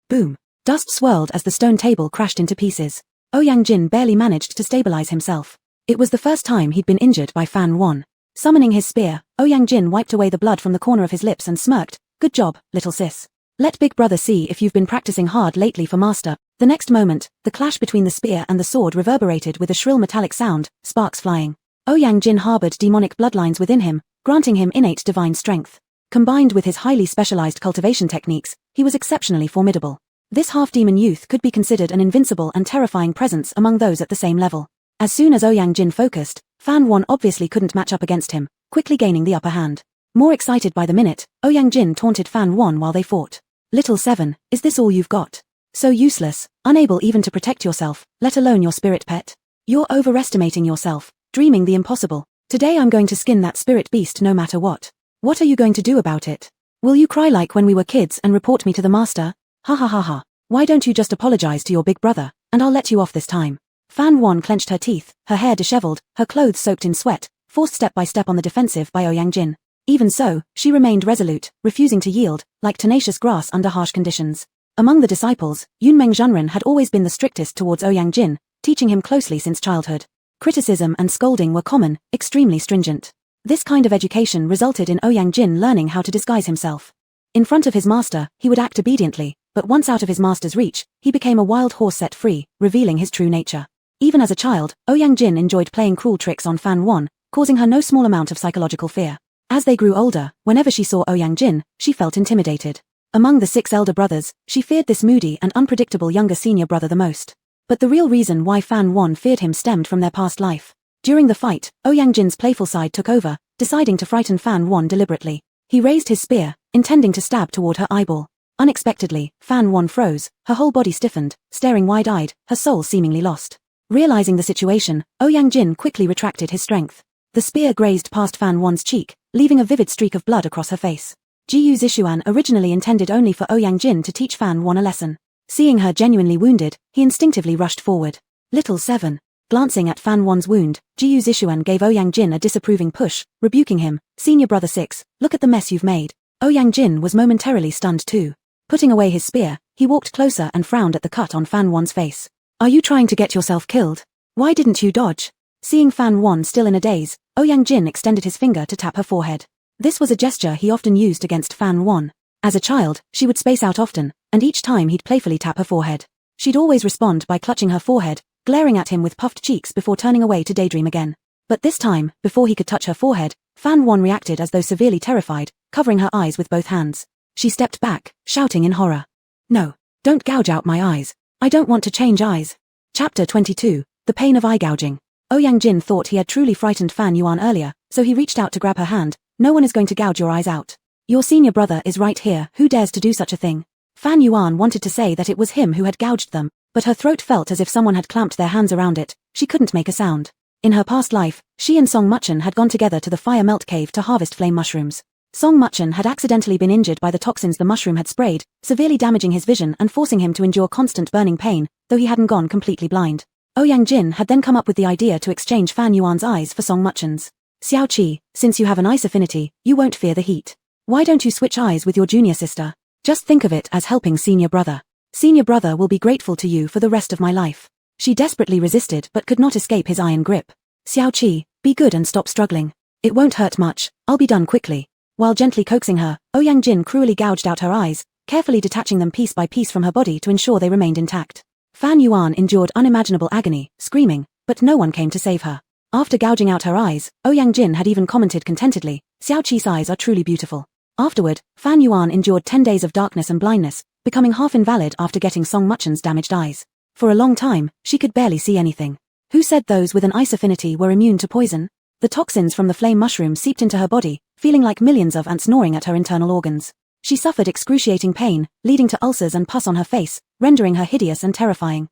Boom! Dust swirled as the stone table crashed into pieces. Ouyang Jin barely managed to stabilize himself. It was the first time he'd been injured by Fan Wan. Summoning his spear, Ouyang Jin wiped away the blood from the corner of his lips and smirked. Good job, little sis. Let big brother see if you've been practicing hard lately for master. The next moment, the clash between the spear and the sword reverberated with a shrill metallic sound, sparks flying. Ouyang Jin harbored demonic bloodlines within him, granting him innate divine strength. Combined with his highly specialized cultivation techniques, he was exceptionally formidable. This half-demon youth could be considered an invincible and terrifying presence among those at the same level. As soon as Ouyang Jin focused, Fan Wan obviously couldn't match up against him, quickly gaining the upper hand. More excited by the minute, Ouyang Jin taunted Fan Wan while they fought. "Little Seven, is this all you've got? So useless, unable even to protect yourself, let alone your spirit pet? You're overestimating yourself, dreaming the impossible. Today I'm going to skin that spirit beast no matter what. What are you going to do about it? Will you cry like when we were kids and report me to the master? Ha ha ha ha. Why don't you just apologize to your big brother, and I'll let you off this time." Fan Wan clenched her teeth, her hair disheveled, her clothes soaked in sweat, forced step by step on the defensive by Ouyang Jin. Even so, she remained resolute, refusing to yield, like tenacious grass under harsh conditions. Among the disciples, Yunmeng Zhenren had always been the strictest towards Ouyang Jin, teaching him closely since childhood. Criticism and scolding were common, extremely stringent. This kind of education resulted in Ouyang Jin learning how to disguise himself. In front of his master, he would act obediently, but once out of his master's reach, he became a wild horse set free, revealing his true nature. Even as a child, Ouyang Jin enjoyed playing cruel tricks on Fan Wan, causing her no small amount of psychological fear. As they grew older, whenever she saw Ouyang Jin, she felt intimidated. Among the 6 elder brothers, she feared this moody and unpredictable younger senior brother the most. But the real reason why Fan Wan feared him stemmed from their past life. During the fight, Ouyang Jin's playful side took over, deciding to frighten Fan Wan deliberately. He raised his spear, intending to stab toward her eyeball. Unexpectedly, Fan Wan froze, her whole body stiffened, staring wide-eyed, her soul seemingly lost. Realizing the situation, Ouyang Jin quickly retracted his strength. The spear grazed past Fan Wan's cheek, leaving a vivid streak of blood across her face. Jiyu Zishuan originally intended only for Ouyang Jin to teach Fan Wan a lesson. Seeing her genuinely wounded, he instinctively rushed forward. "Little Seven." Glancing at Fan Wan's wound, Jiyu Zishuan gave Ouyang Jin a disapproving push, rebuking him. "Senior brother 6, look at the mess you've made." Ouyang Jin was momentarily stunned too. Putting away his spear, he walked closer and frowned at the cut on Fan Wan's face. "Are you trying to get yourself killed? Why didn't you dodge?" Seeing Fan Wan still in a daze, Ouyang Jin extended his finger to tap her forehead. This was a gesture he often used against Fan Wan. As a child, she would space out often, and each time he'd playfully tap her forehead. She'd always respond by clutching her forehead, glaring at him with puffed cheeks before turning away to daydream again. But this time, before he could touch her forehead, Fan Wan reacted as though severely terrified, covering her eyes with both hands. She stepped back, shouting in horror. "No, don't gouge out my eyes. I don't want to change eyes." Chapter 22, The Pain of Eye Gouging. Ouyang Jin thought he had truly frightened Fan Yuan earlier, so he reached out to grab her hand. "No one is going to gouge your eyes out. Your senior brother is right here, who dares to do such a thing?" Fan Yuan wanted to say that it was him who had gouged them, but her throat felt as if someone had clamped their hands around it. She couldn't make a sound. In her past life, she and Song Muchen had gone together to the fire melt cave to harvest flame mushrooms. Song Muchen had accidentally been injured by the toxins the mushroom had sprayed, severely damaging his vision and forcing him to endure constant burning pain, though he hadn't gone completely blind. Ouyang Jin had then come up with the idea to exchange Fan Yuan's eyes for Song Muchen's. "Xiao Qi, since you have an ice affinity, you won't fear the heat. Why don't you switch eyes with your junior sister? Just think of it as helping senior brother. Senior brother will be grateful to you for the rest of my life." She desperately resisted but could not escape his iron grip. "Xiao Qi, be good and stop struggling. It won't hurt much, I'll be done quickly." While gently coaxing her, Ouyang Jin cruelly gouged out her eyes, carefully detaching them piece by piece from her body to ensure they remained intact. Fan Yuan endured unimaginable agony, screaming, but no one came to save her. After gouging out her eyes, Ouyang Jin had even commented contentedly, "Xiao Qi's eyes are truly beautiful." Afterward, Fan Yuan endured 10 days of darkness and blindness, becoming half invalid after getting Song Muchen's damaged eyes. For a long time, she could barely see anything. Who said those with an ice affinity were immune to poison? The toxins from the flame mushroom seeped into her body, feeling like millions of ants gnawing at her internal organs. She suffered excruciating pain, leading to ulcers and pus on her face, rendering her hideous and terrifying.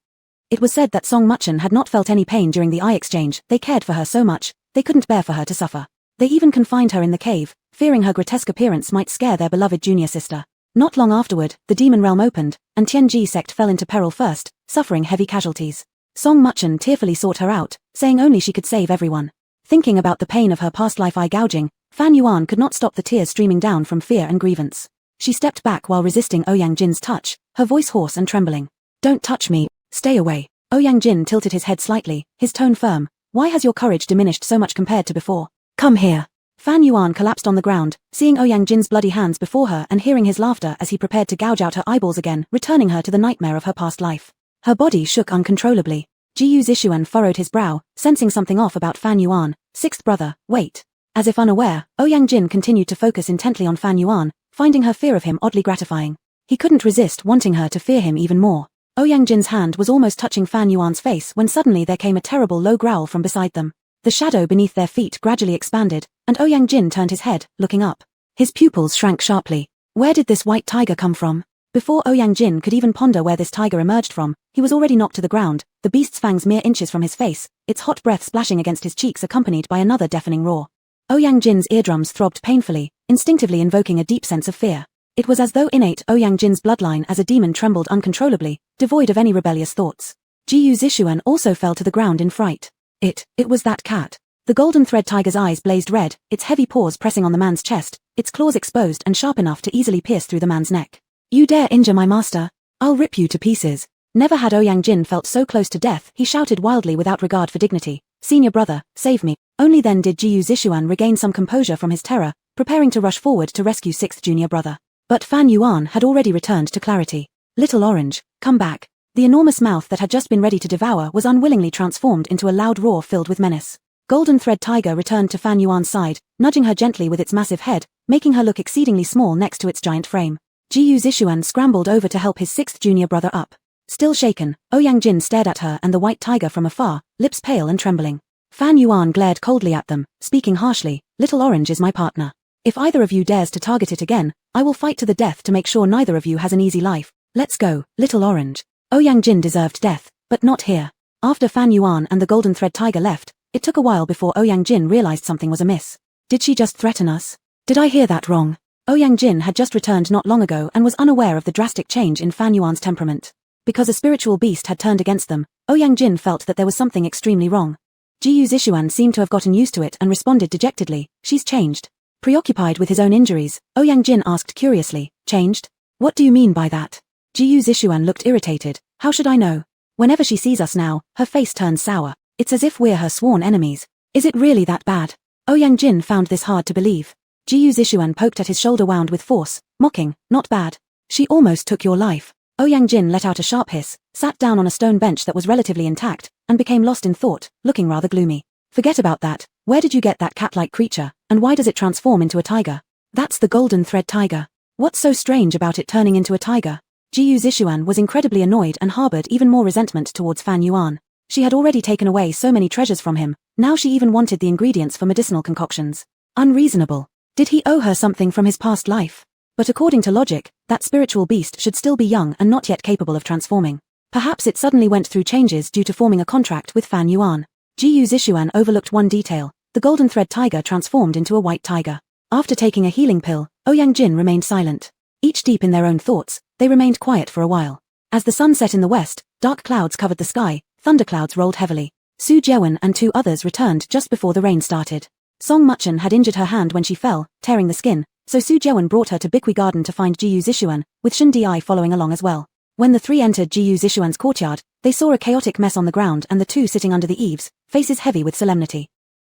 It was said that Song Muchen had not felt any pain during the eye exchange. They cared for her so much, they couldn't bear for her to suffer. They even confined her in the cave, fearing her grotesque appearance might scare their beloved junior sister. Not long afterward, the demon realm opened, and Tianji sect fell into peril first, suffering heavy casualties. Song Muchen tearfully sought her out, saying only she could save everyone. Thinking about the pain of her past life eye gouging, Fan Yuan could not stop the tears streaming down from fear and grievance. She stepped back while resisting Ouyang Jin's touch, her voice hoarse and trembling. "Don't touch me, stay away." Ouyang Jin tilted his head slightly, his tone firm. "Why has your courage diminished so much compared to before? Come here." Fan Yuan collapsed on the ground, seeing Ouyang Jin's bloody hands before her and hearing his laughter as he prepared to gouge out her eyeballs again, returning her to the nightmare of her past life. Her body shook uncontrollably. Jiyu Zishuan furrowed his brow, sensing something off about Fan Yuan. "Sixth brother, wait." As if unaware, Ouyang Jin continued to focus intently on Fan Yuan, finding her fear of him oddly gratifying. He couldn't resist wanting her to fear him even more. Ouyang Jin's hand was almost touching Fan Yuan's face when suddenly there came a terrible low growl from beside them. The shadow beneath their feet gradually expanded, and Ouyang Jin turned his head, looking up. His pupils shrank sharply. Where did this white tiger come from? Before Ouyang Jin could even ponder where this tiger emerged from, he was already knocked to the ground, the beast's fangs mere inches from his face, its hot breath splashing against his cheeks accompanied by another deafening roar. Ouyang Jin's eardrums throbbed painfully, instinctively invoking a deep sense of fear. It was as though innate Ouyang Jin's bloodline as a demon trembled uncontrollably, devoid of any rebellious thoughts. Jiyu Zixuan also fell to the ground in fright. It was that cat. The golden thread tiger's eyes blazed red, its heavy paws pressing on the man's chest, its claws exposed and sharp enough to easily pierce through the man's neck. You dare injure my master? I'll rip you to pieces. Never had Ouyang Jin felt so close to death, he shouted wildly without regard for dignity. Senior brother, save me. Only then did Jiyu Zixuan regain some composure from his terror, preparing to rush forward to rescue sixth junior brother. But Fan Yuan had already returned to clarity. Little Orange, come back. The enormous mouth that had just been ready to devour was unwillingly transformed into a loud roar filled with menace. Golden Thread Tiger returned to Fan Yuan's side, nudging her gently with its massive head, making her look exceedingly small next to its giant frame. Jiyu Zixuan scrambled over to help his sixth junior brother up. Still shaken, Ouyang Jin stared at her and the white tiger from afar, lips pale and trembling. Fan Yuan glared coldly at them, speaking harshly, Little Orange is my partner. If either of you dares to target it again, I will fight to the death to make sure neither of you has an easy life. Let's go, Little Orange. Ouyang Jin deserved death, but not here. After Fan Yuan and the Golden Thread Tiger left, it took a while before Ouyang Jin realized something was amiss. Did she just threaten us? Did I hear that wrong? Ouyang Jin had just returned not long ago and was unaware of the drastic change in Fan Yuan's temperament. Because a spiritual beast had turned against them, Ouyang Jin felt that there was something extremely wrong. Jiyu Zixuan seemed to have gotten used to it and responded dejectedly, she's changed. Preoccupied with his own injuries, Ouyang Jin asked curiously, changed? What do you mean by that? Jiyu Zixuan looked irritated, how should I know? Whenever she sees us now, her face turns sour. It's as if we're her sworn enemies. Is it really that bad? Ouyang Jin found this hard to believe. Jiyu Zixuan poked at his shoulder wound with force, mocking, not bad. She almost took your life. Ouyang Jin let out a sharp hiss, sat down on a stone bench that was relatively intact, and became lost in thought, looking rather gloomy. Forget about that, where did you get that cat-like creature, and why does it transform into a tiger? That's the Golden Thread Tiger. What's so strange about it turning into a tiger? Jiyu Zixuan was incredibly annoyed and harbored even more resentment towards Fan Yuan. She had already taken away so many treasures from him, now she even wanted the ingredients for medicinal concoctions. Unreasonable. Did he owe her something from his past life? But according to logic, that spiritual beast should still be young and not yet capable of transforming. Perhaps it suddenly went through changes due to forming a contract with Fan Yuan. Jiyu Zixuan overlooked one detail, the Golden Thread Tiger transformed into a white tiger. After taking a healing pill, Ouyang Jin remained silent. Each deep in their own thoughts, they remained quiet for a while. As the sun set in the west, dark clouds covered the sky, thunderclouds rolled heavily. Su Jewen and two others returned just before the rain started. Song Muchen had injured her hand when she fell, tearing the skin, so Su Jewen brought her to Bikui Garden to find Jiyu Zixuan, with Shen Di following along as well. When the three entered Jiyu Zixuan's courtyard, they saw a chaotic mess on the ground and the two sitting under the eaves, faces heavy with solemnity.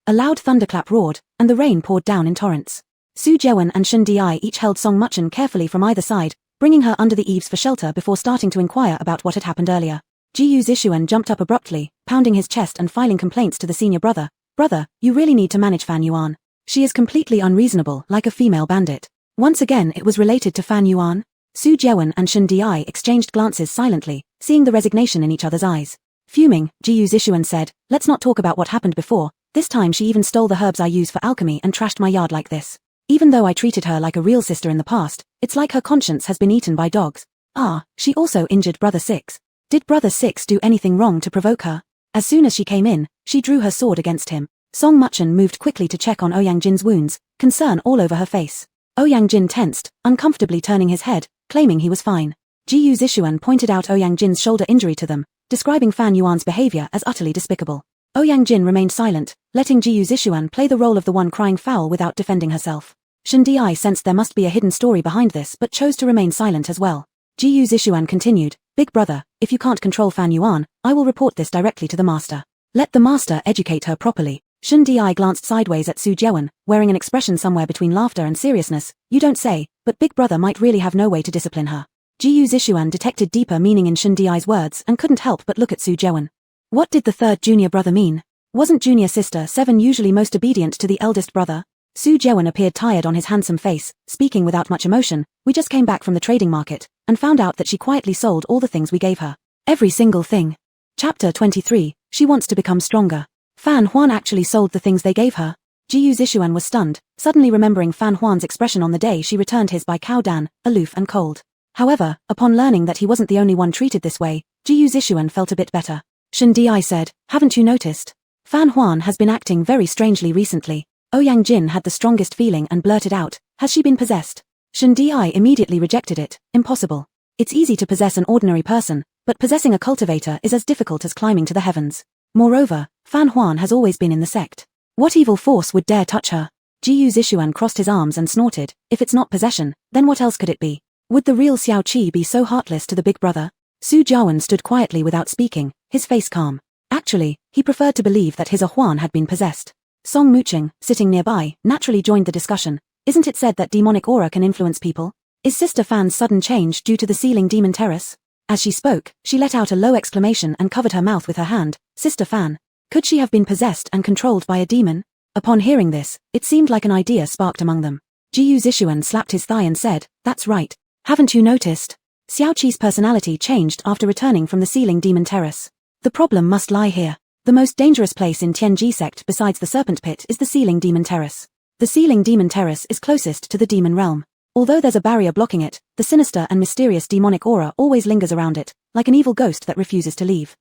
A loud thunderclap roared, and the rain poured down in torrents. Su Jewen and Shen Di each held Song Muchen carefully from either side, bringing her under the eaves for shelter before starting to inquire about what had happened earlier. Jiyu Zixuan jumped up abruptly, pounding his chest and filing complaints to the senior brother. Brother, you really need to manage Fan Yuan. She is completely unreasonable, like a female bandit. Once again it was related to Fan Yuan. Su Jewen and Shen Di exchanged glances silently, seeing the resignation in each other's eyes. Fuming, Jiyu Zixuan said, let's not talk about what happened before. This time she even stole the herbs I use for alchemy and trashed my yard like this. Even though I treated her like a real sister in the past, it's like her conscience has been eaten by dogs. Ah, she also injured Brother Six. Did Brother Six do anything wrong to provoke her? As soon as she came in, she drew her sword against him. Song Muchen moved quickly to check on Ouyang Jin's wounds, concern all over her face. Ouyang Jin tensed, uncomfortably turning his head, claiming he was fine. Jiyu Zixuan pointed out Ouyang Jin's shoulder injury to them, describing Fan Yuan's behavior as utterly despicable. Ouyang Jin remained silent, letting Jiyu Zixuan play the role of the one crying foul without defending herself. Shen Di sensed there must be a hidden story behind this but chose to remain silent as well. Jiyu Zixuan continued, Big brother, if you can't control Fan Yuan, I will report this directly to the master. Let the master educate her properly. Shen Di glanced sideways at Su Jewen, wearing an expression somewhere between laughter and seriousness. You don't say, but Big brother might really have no way to discipline her. Jiyu Zixuan detected deeper meaning in Shen Di's words and couldn't help but look at Su Jewen. What did the third junior brother mean? Wasn't junior sister 7 usually most obedient to the eldest brother? Su Jewen appeared tired on his handsome face, speaking without much emotion. We just came back from the trading market. and found out that she quietly sold all the things we gave her. Every single thing. Chapter 23, she wants to become stronger. Fan Huan actually sold the things they gave her. Jiyu Zixuan was stunned, suddenly remembering Fan Huan's expression on the day she returned his by Cao Dan, aloof and cold. However, upon learning that he wasn't the only one treated this way, Jiyu Zixuan felt a bit better. Shen Di said, haven't you noticed? Fan Huan has been acting very strangely recently. Ouyang Jin had the strongest feeling and blurted out, has she been possessed? Shen Di immediately rejected it, impossible. It's easy to possess an ordinary person, but possessing a cultivator is as difficult as climbing to the heavens. Moreover, Fan Huan has always been in the sect. What evil force would dare touch her? Jiyu Zixuan crossed his arms and snorted, if it's not possession, then what else could it be? Would the real Xiao Qi be so heartless to the big brother? Su Jiawen stood quietly without speaking, his face calm. Actually, he preferred to believe that his Huan had been possessed. Song Muqing, sitting nearby, naturally joined the discussion. Isn't it said that demonic aura can influence people? Is Sister Fan's sudden change due to the ceiling demon terrace? As she spoke, she let out a low exclamation and covered her mouth with her hand. Sister Fan. Could she have been possessed and controlled by a demon? Upon hearing this, it seemed like an idea sparked among them. Jiyu Zixuan slapped his thigh and said, that's right. Haven't you noticed? Xiao Qi's personality changed after returning from the ceiling demon terrace. The problem must lie here. The most dangerous place in Tianji sect besides the serpent pit is the ceiling demon terrace. The ceiling demon terrace is closest to the demon realm. Although there's a barrier blocking it, the sinister and mysterious demonic aura always lingers around it, like an evil ghost that refuses to leave.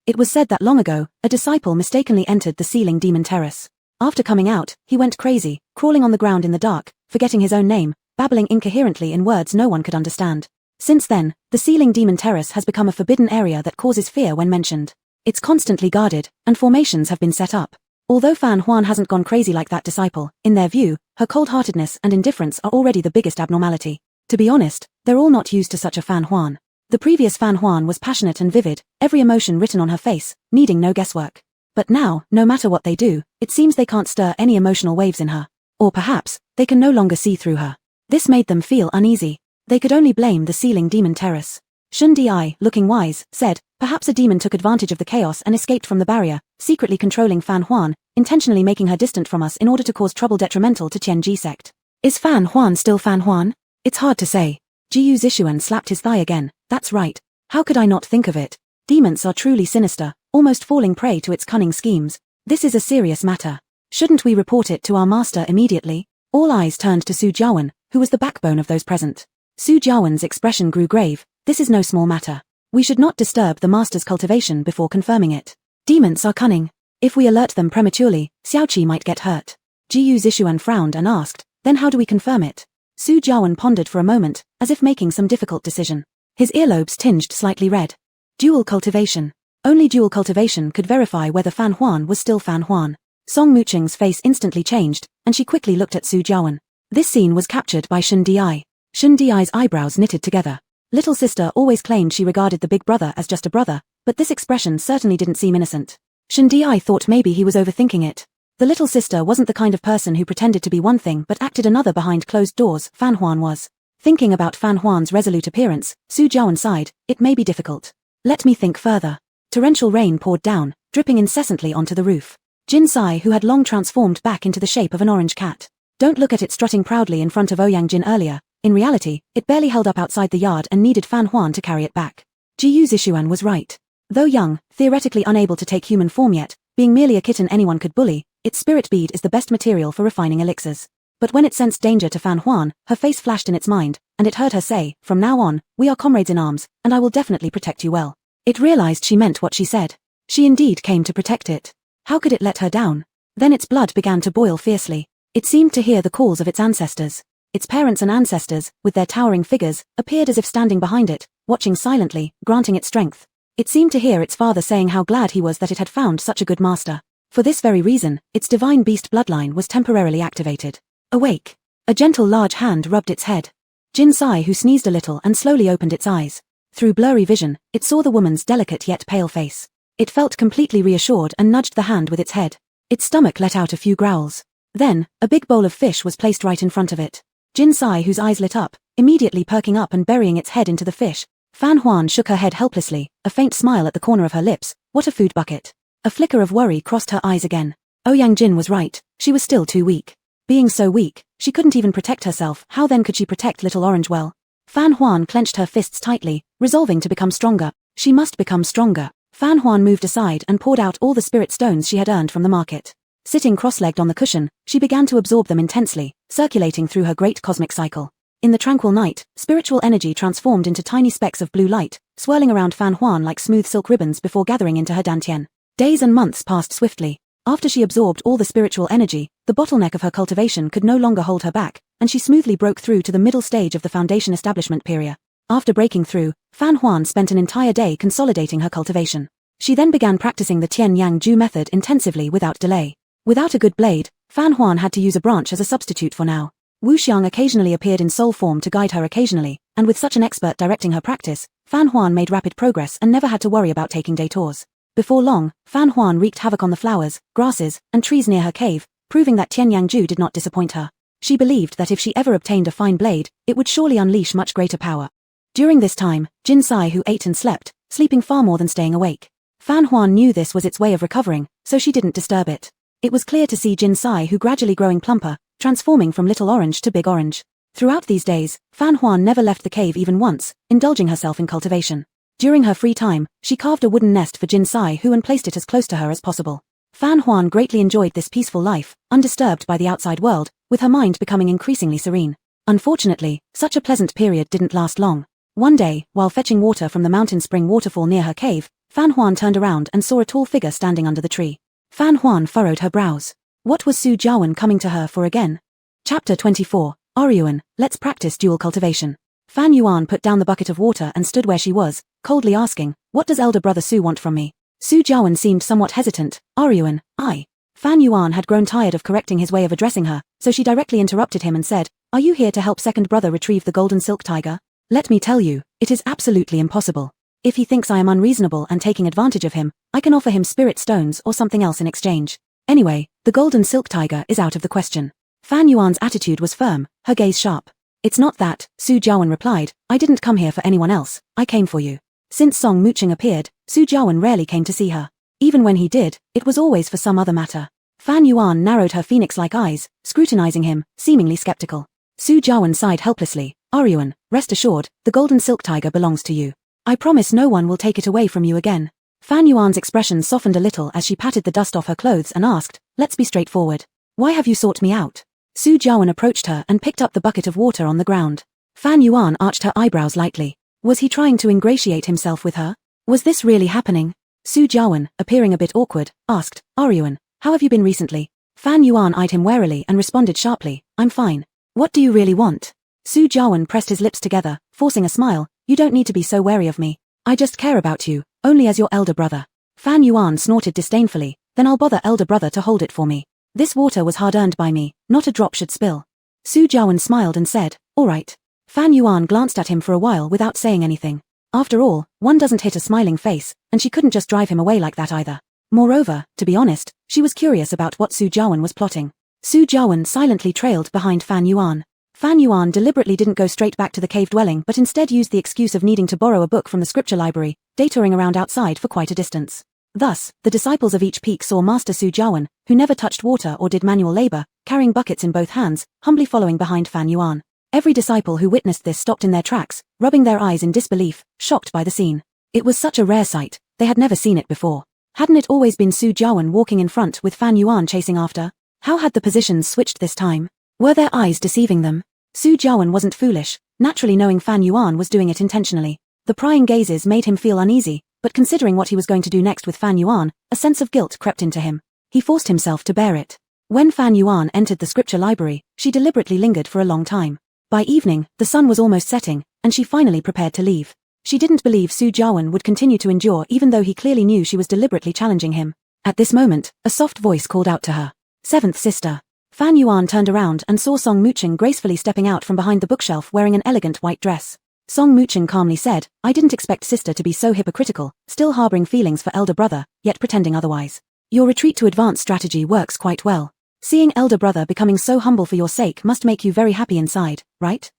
It was said that long ago, a disciple mistakenly entered the ceiling demon terrace. After coming out, he went crazy, crawling on the ground in the dark, forgetting his own name, babbling incoherently in words no one could understand. Since then, the ceiling demon terrace has become a forbidden area that causes fear when mentioned. It's constantly guarded, and formations have been set up. Although Fan Huan hasn't gone crazy like that disciple, in their view, her cold-heartedness and indifference are already the biggest abnormality. To be honest, they're all not used to such a Fan Huan. The previous Fan Huan was passionate and vivid, every emotion written on her face, needing no guesswork. But now, no matter what they do, it seems they can't stir any emotional waves in her. Or perhaps, they can no longer see through her. This made them feel uneasy. They could only blame the ceiling demon terrace. Shun Di, looking wise, said, perhaps a demon took advantage of the chaos and escaped from the barrier, secretly controlling Fan Huan, intentionally making her distant from us in order to cause trouble detrimental to Tianji sect. Is Fan Huan still Fan Huan? It's hard to say. Jiyu Zixuan slapped his thigh again. That's right. How could I not think of it? Demons are truly sinister, almost falling prey to its cunning schemes. This is a serious matter. Shouldn't we report it to our master immediately? All eyes turned to Su Jiawen, who was the backbone of those present. Su Jiawen's expression grew grave. This is no small matter. We should not disturb the master's cultivation before confirming it. Demons are cunning. If we alert them prematurely, Xiao Qi might get hurt. Jiyu Zixuan frowned and asked, then how do we confirm it? Su Jiawen pondered for a moment, as if making some difficult decision. His earlobes tinged slightly red. Dual cultivation. Only dual cultivation could verify whether Fan Huan was still Fan Huan. Song Muqing's face instantly changed, and she quickly looked at Su Jiawen. This scene was captured by Shun Di. Shun Di's eyebrows knitted together. Little sister always claimed she regarded the big brother as just a brother, but this expression certainly didn't seem innocent. Shun Di thought maybe he was overthinking it. The little sister wasn't the kind of person who pretended to be one thing but acted another behind closed doors. Fan Huan was. Thinking about Fan Huan's resolute appearance, Su Jiawen sighed, it may be difficult. Let me think further. Torrential rain poured down, dripping incessantly onto the roof. Jin Sai, who had long transformed back into the shape of an orange cat. Don't look at it strutting proudly in front of Ouyang Jin earlier. In reality, it barely held up outside the yard and needed Fan Huan to carry it back. Jiyu Zixuan was right. Though young, theoretically unable to take human form yet, being merely a kitten anyone could bully, its spirit bead is the best material for refining elixirs. But when it sensed danger to Fan Huan, her face flashed in its mind, and it heard her say, from now on, we are comrades in arms, and I will definitely protect you well. It realized she meant what she said. She indeed came to protect it. How could it let her down? Then its blood began to boil fiercely. It seemed to hear the calls of its ancestors. Its parents and ancestors, with their towering figures, appeared as if standing behind it, watching silently, granting it strength. It seemed to hear its father saying how glad he was that it had found such a good master. For this very reason, its divine beast bloodline was temporarily activated. Awake. A gentle large hand rubbed its head. Jin Sai, who sneezed a little and slowly opened its eyes. Through blurry vision, it saw the woman's delicate yet pale face. It felt completely reassured and nudged the hand with its head. Its stomach let out a few growls. Then, a big bowl of fish was placed right in front of it. Jin Sai, whose eyes lit up, immediately perking up and burying its head into the fish. Fan Huan shook her head helplessly, a faint smile at the corner of her lips. What a food bucket. A flicker of worry crossed her eyes again. Ouyang Jin was right, she was still too weak. Being so weak, she couldn't even protect herself. How then could she protect little Orange well? Fan Huan clenched her fists tightly, resolving to become stronger. She must become stronger. Fan Huan moved aside and poured out all the spirit stones she had earned from the market. Sitting cross-legged on the cushion, she began to absorb them intensely, circulating through her great cosmic cycle. In the tranquil night, spiritual energy transformed into tiny specks of blue light, swirling around Fan Huan like smooth silk ribbons before gathering into her dantian. Days and months passed swiftly. After she absorbed all the spiritual energy, the bottleneck of her cultivation could no longer hold her back, and she smoothly broke through to the middle stage of the foundation establishment period. After breaking through, Fan Huan spent an entire day consolidating her cultivation. She then began practicing the Tian Yang Ju method intensively without delay. Without a good blade, Fan Huan had to use a branch as a substitute for now. Wu Xiang occasionally appeared in soul form to guide her occasionally, and with such an expert directing her practice, Fan Huan made rapid progress and never had to worry about taking detours. Before long, Fan Huan wreaked havoc on the flowers, grasses, and trees near her cave, proving that Tian Yang Ju did not disappoint her. She believed that if she ever obtained a fine blade, it would surely unleash much greater power. During this time, Jin Sai who ate and slept, sleeping far more than staying awake. Fan Huan knew this was its way of recovering, so she didn't disturb it. It was clear to see Jin Sai who gradually growing plumper, transforming from little orange to big orange. Throughout these days, Fan Huan never left the cave even once, indulging herself in cultivation. During her free time, she carved a wooden nest for Jin Sai who and placed it as close to her as possible. Fan Huan greatly enjoyed this peaceful life, undisturbed by the outside world, with her mind becoming increasingly serene. Unfortunately, such a pleasant period didn't last long. One day, while fetching water from the mountain spring waterfall near her cave, Fan Huan turned around and saw a tall figure standing under the tree. Fan Huan furrowed her brows. What was Su Jiawen coming to her for again? Chapter 24, Oryuan, let's practice dual cultivation. Fan Yuan put down the bucket of water and stood where she was, coldly asking, what does elder brother Su want from me? Su Jiawen seemed somewhat hesitant. Oryuan, I. Fan Yuan had grown tired of correcting his way of addressing her, so she directly interrupted him and said, are you here to help second brother retrieve the golden silk tiger? Let me tell you, it is absolutely impossible. If he thinks I am unreasonable and taking advantage of him, I can offer him spirit stones or something else in exchange. Anyway, the golden silk tiger is out of the question. Fan Yuan's attitude was firm, her gaze sharp. It's not that, Su Jiawen replied, I didn't come here for anyone else, I came for you. Since Song Muching appeared, Su Jiawen rarely came to see her. Even when he did, it was always for some other matter. Fan Yuan narrowed her phoenix-like eyes, scrutinizing him, seemingly skeptical. Su Jiawen sighed helplessly. Oryuan, rest assured, the golden silk tiger belongs to you. I promise no one will take it away from you again. Fan Yuan's expression softened a little as she patted the dust off her clothes and asked, let's be straightforward. Why have you sought me out? Su Jiawen approached her and picked up the bucket of water on the ground. Fan Yuan arched her eyebrows lightly. Was he trying to ingratiate himself with her? Was this really happening? Su Jiawen, appearing a bit awkward, asked, Oryuan, how have you been recently? Fan Yuan eyed him warily and responded sharply, I'm fine. What do you really want? Su Jiawen pressed his lips together, forcing a smile, you don't need to be so wary of me. I just care about you, only as your elder brother. Fan Yuan snorted disdainfully, then I'll bother elder brother to hold it for me. This water was hard-earned by me, not a drop should spill. Su Jiawen smiled and said, all right. Fan Yuan glanced at him for a while without saying anything. After all, one doesn't hit a smiling face, and she couldn't just drive him away like that either. Moreover, to be honest, she was curious about what Su Jiawen was plotting. Su Jiawen silently trailed behind Fan Yuan. Fan Yuan deliberately didn't go straight back to the cave dwelling but instead used the excuse of needing to borrow a book from the scripture library, detouring around outside for quite a distance. Thus, the disciples of each peak saw Master Su Jiawen, who never touched water or did manual labor, carrying buckets in both hands, humbly following behind Fan Yuan. Every disciple who witnessed this stopped in their tracks, rubbing their eyes in disbelief, shocked by the scene. It was such a rare sight, they had never seen it before. Hadn't it always been Su Jiawen walking in front with Fan Yuan chasing after? How had the positions switched this time? Were their eyes deceiving them? Su Jiawen wasn't foolish, naturally knowing Fan Yuan was doing it intentionally. The prying gazes made him feel uneasy, but considering what he was going to do next with Fan Yuan, a sense of guilt crept into him. He forced himself to bear it. When Fan Yuan entered the scripture library, she deliberately lingered for a long time. By evening, the sun was almost setting, and she finally prepared to leave. She didn't believe Su Jiawen would continue to endure even though he clearly knew she was deliberately challenging him. At this moment, a soft voice called out to her. Seventh sister. Fan Yuan turned around and saw Song Muching gracefully stepping out from behind the bookshelf wearing an elegant white dress. Song Muching calmly said, I didn't expect sister to be so hypocritical, still harboring feelings for elder brother, yet pretending otherwise. Your retreat to advanced strategy works quite well. Seeing elder brother becoming so humble for your sake must make you very happy inside, right?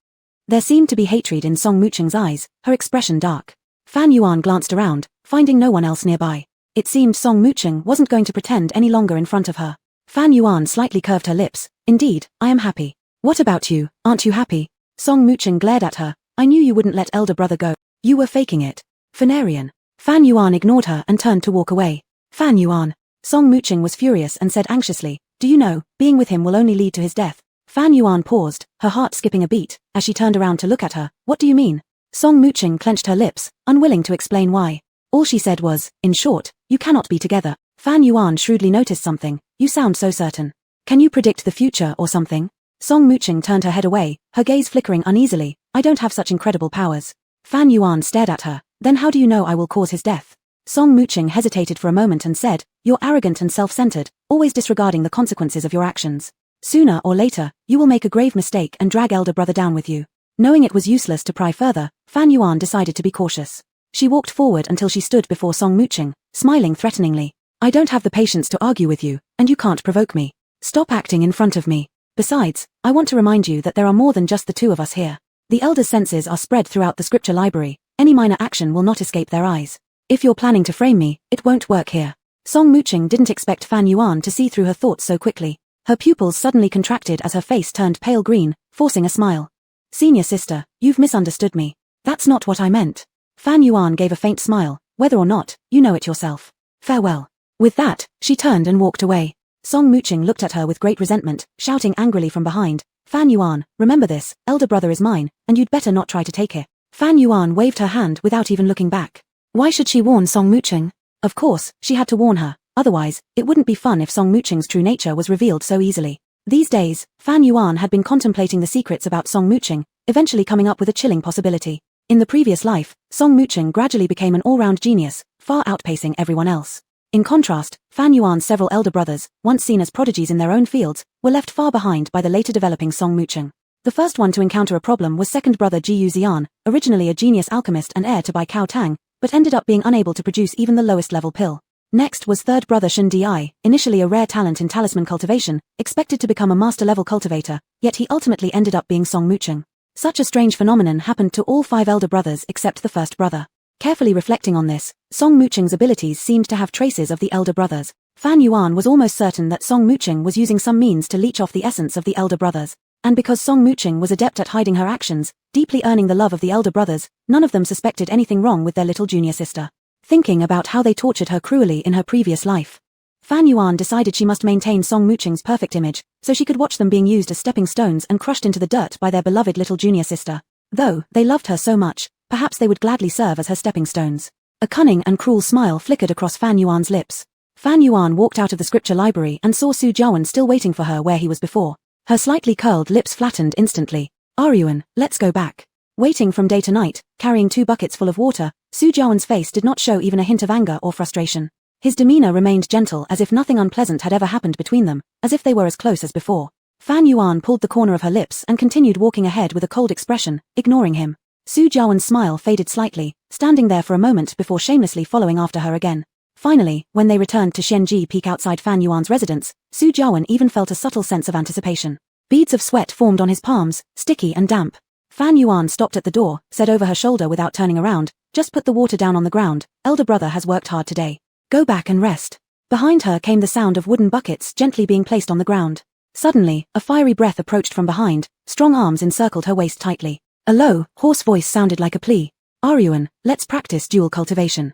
There seemed to be hatred in Song Muching's eyes, her expression dark. Fan Yuan glanced around, finding no one else nearby. It seemed Song Muching wasn't going to pretend any longer in front of her. Fan Yuan slightly curved her lips. Indeed, I am happy. What about you, aren't you happy? Song Muching glared at her, I knew you wouldn't let elder brother go. You were faking it. Phanarian. Fan Yuan ignored her and turned to walk away. Fan Yuan. Song Muqing was furious and said anxiously, do you know, being with him will only lead to his death. Fan Yuan paused, her heart skipping a beat, as she turned around to look at her. What do you mean? Song Muqing clenched her lips, unwilling to explain why. All she said was, in short, you cannot be together. Fan Yuan shrewdly noticed something. You sound so certain. Can you predict the future or something? Song Muqing turned her head away, her gaze flickering uneasily. I don't have such incredible powers. Fan Yuan stared at her. Then how do you know I will cause his death? Song Muqing hesitated for a moment and said, you're arrogant and self-centered, always disregarding the consequences of your actions. Sooner or later, you will make a grave mistake and drag elder brother down with you. Knowing it was useless to pry further, Fan Yuan decided to be cautious. She walked forward until she stood before Song Muqing, smiling threateningly. I don't have the patience to argue with you, and you can't provoke me. Stop acting in front of me. Besides, I want to remind you that there are more than just the two of us here. The elder's senses are spread throughout the scripture library. Any minor action will not escape their eyes. If you're planning to frame me, it won't work here. Song Muqing didn't expect Fan Yuan to see through her thoughts so quickly. Her pupils suddenly contracted as her face turned pale green, forcing a smile. Senior sister, you've misunderstood me. That's not what I meant. Fan Yuan gave a faint smile. Whether or not, you know it yourself. Farewell. With that, she turned and walked away. Song Muqing looked at her with great resentment, shouting angrily from behind. Fan Yuan, remember this, elder brother is mine, and you'd better not try to take it. Fan Yuan waved her hand without even looking back. Why should she warn Song Muqing? Of course, she had to warn her. Otherwise, it wouldn't be fun if Song Muqing's true nature was revealed so easily. These days, Fan Yuan had been contemplating the secrets about Song Muqing, eventually coming up with a chilling possibility. In the previous life, Song Muqing gradually became an all-round genius, far outpacing everyone else. In contrast, Fan Yuan's several elder brothers, once seen as prodigies in their own fields, were left far behind by the later developing Song Muqing. The first one to encounter a problem was second brother Jiyu Xian, originally a genius alchemist and heir to Bai Cao Tang, but ended up being unable to produce even the lowest level pill. Next was third brother Shen Di, initially a rare talent in talisman cultivation, expected to become a master-level cultivator, yet he ultimately ended up being Song Muqing. Such a strange phenomenon happened to all 5 elder brothers except the first brother. Carefully reflecting on this, Song Muqing's abilities seemed to have traces of the elder brothers. Fan Yuan was almost certain that Song Muqing was using some means to leech off the essence of the elder brothers. And because Song Muqing was adept at hiding her actions, deeply earning the love of the elder brothers, none of them suspected anything wrong with their little junior sister. Thinking about how they tortured her cruelly in her previous life, Fan Yuan decided she must maintain Song Muqing's perfect image, so she could watch them being used as stepping stones and crushed into the dirt by their beloved little junior sister. Though they loved her so much, perhaps they would gladly serve as her stepping stones. A cunning and cruel smile flickered across Fan Yuan's lips. Fan Yuan walked out of the scripture library and saw Su Jiawen still waiting for her where he was before. Her slightly curled lips flattened instantly. Aryuan, let's go back. Waiting from day to night, carrying 2 buckets full of water, Su Jiawen's face did not show even a hint of anger or frustration. His demeanor remained gentle as if nothing unpleasant had ever happened between them, as if they were as close as before. Fan Yuan pulled the corner of her lips and continued walking ahead with a cold expression, ignoring him. Su Jiawen's smile faded slightly, standing there for a moment before shamelessly following after her again. Finally, when they returned to Xianji Peak outside Fan Yuan's residence, Su Jiawen even felt a subtle sense of anticipation. Beads of sweat formed on his palms, sticky and damp. Fan Yuan stopped at the door, said over her shoulder without turning around, just put the water down on the ground, elder brother has worked hard today. Go back and rest. Behind her came the sound of wooden buckets gently being placed on the ground. Suddenly, a fiery breath approached from behind, strong arms encircled her waist tightly. A low, hoarse voice sounded like a plea. Aryuan, let's practice dual cultivation.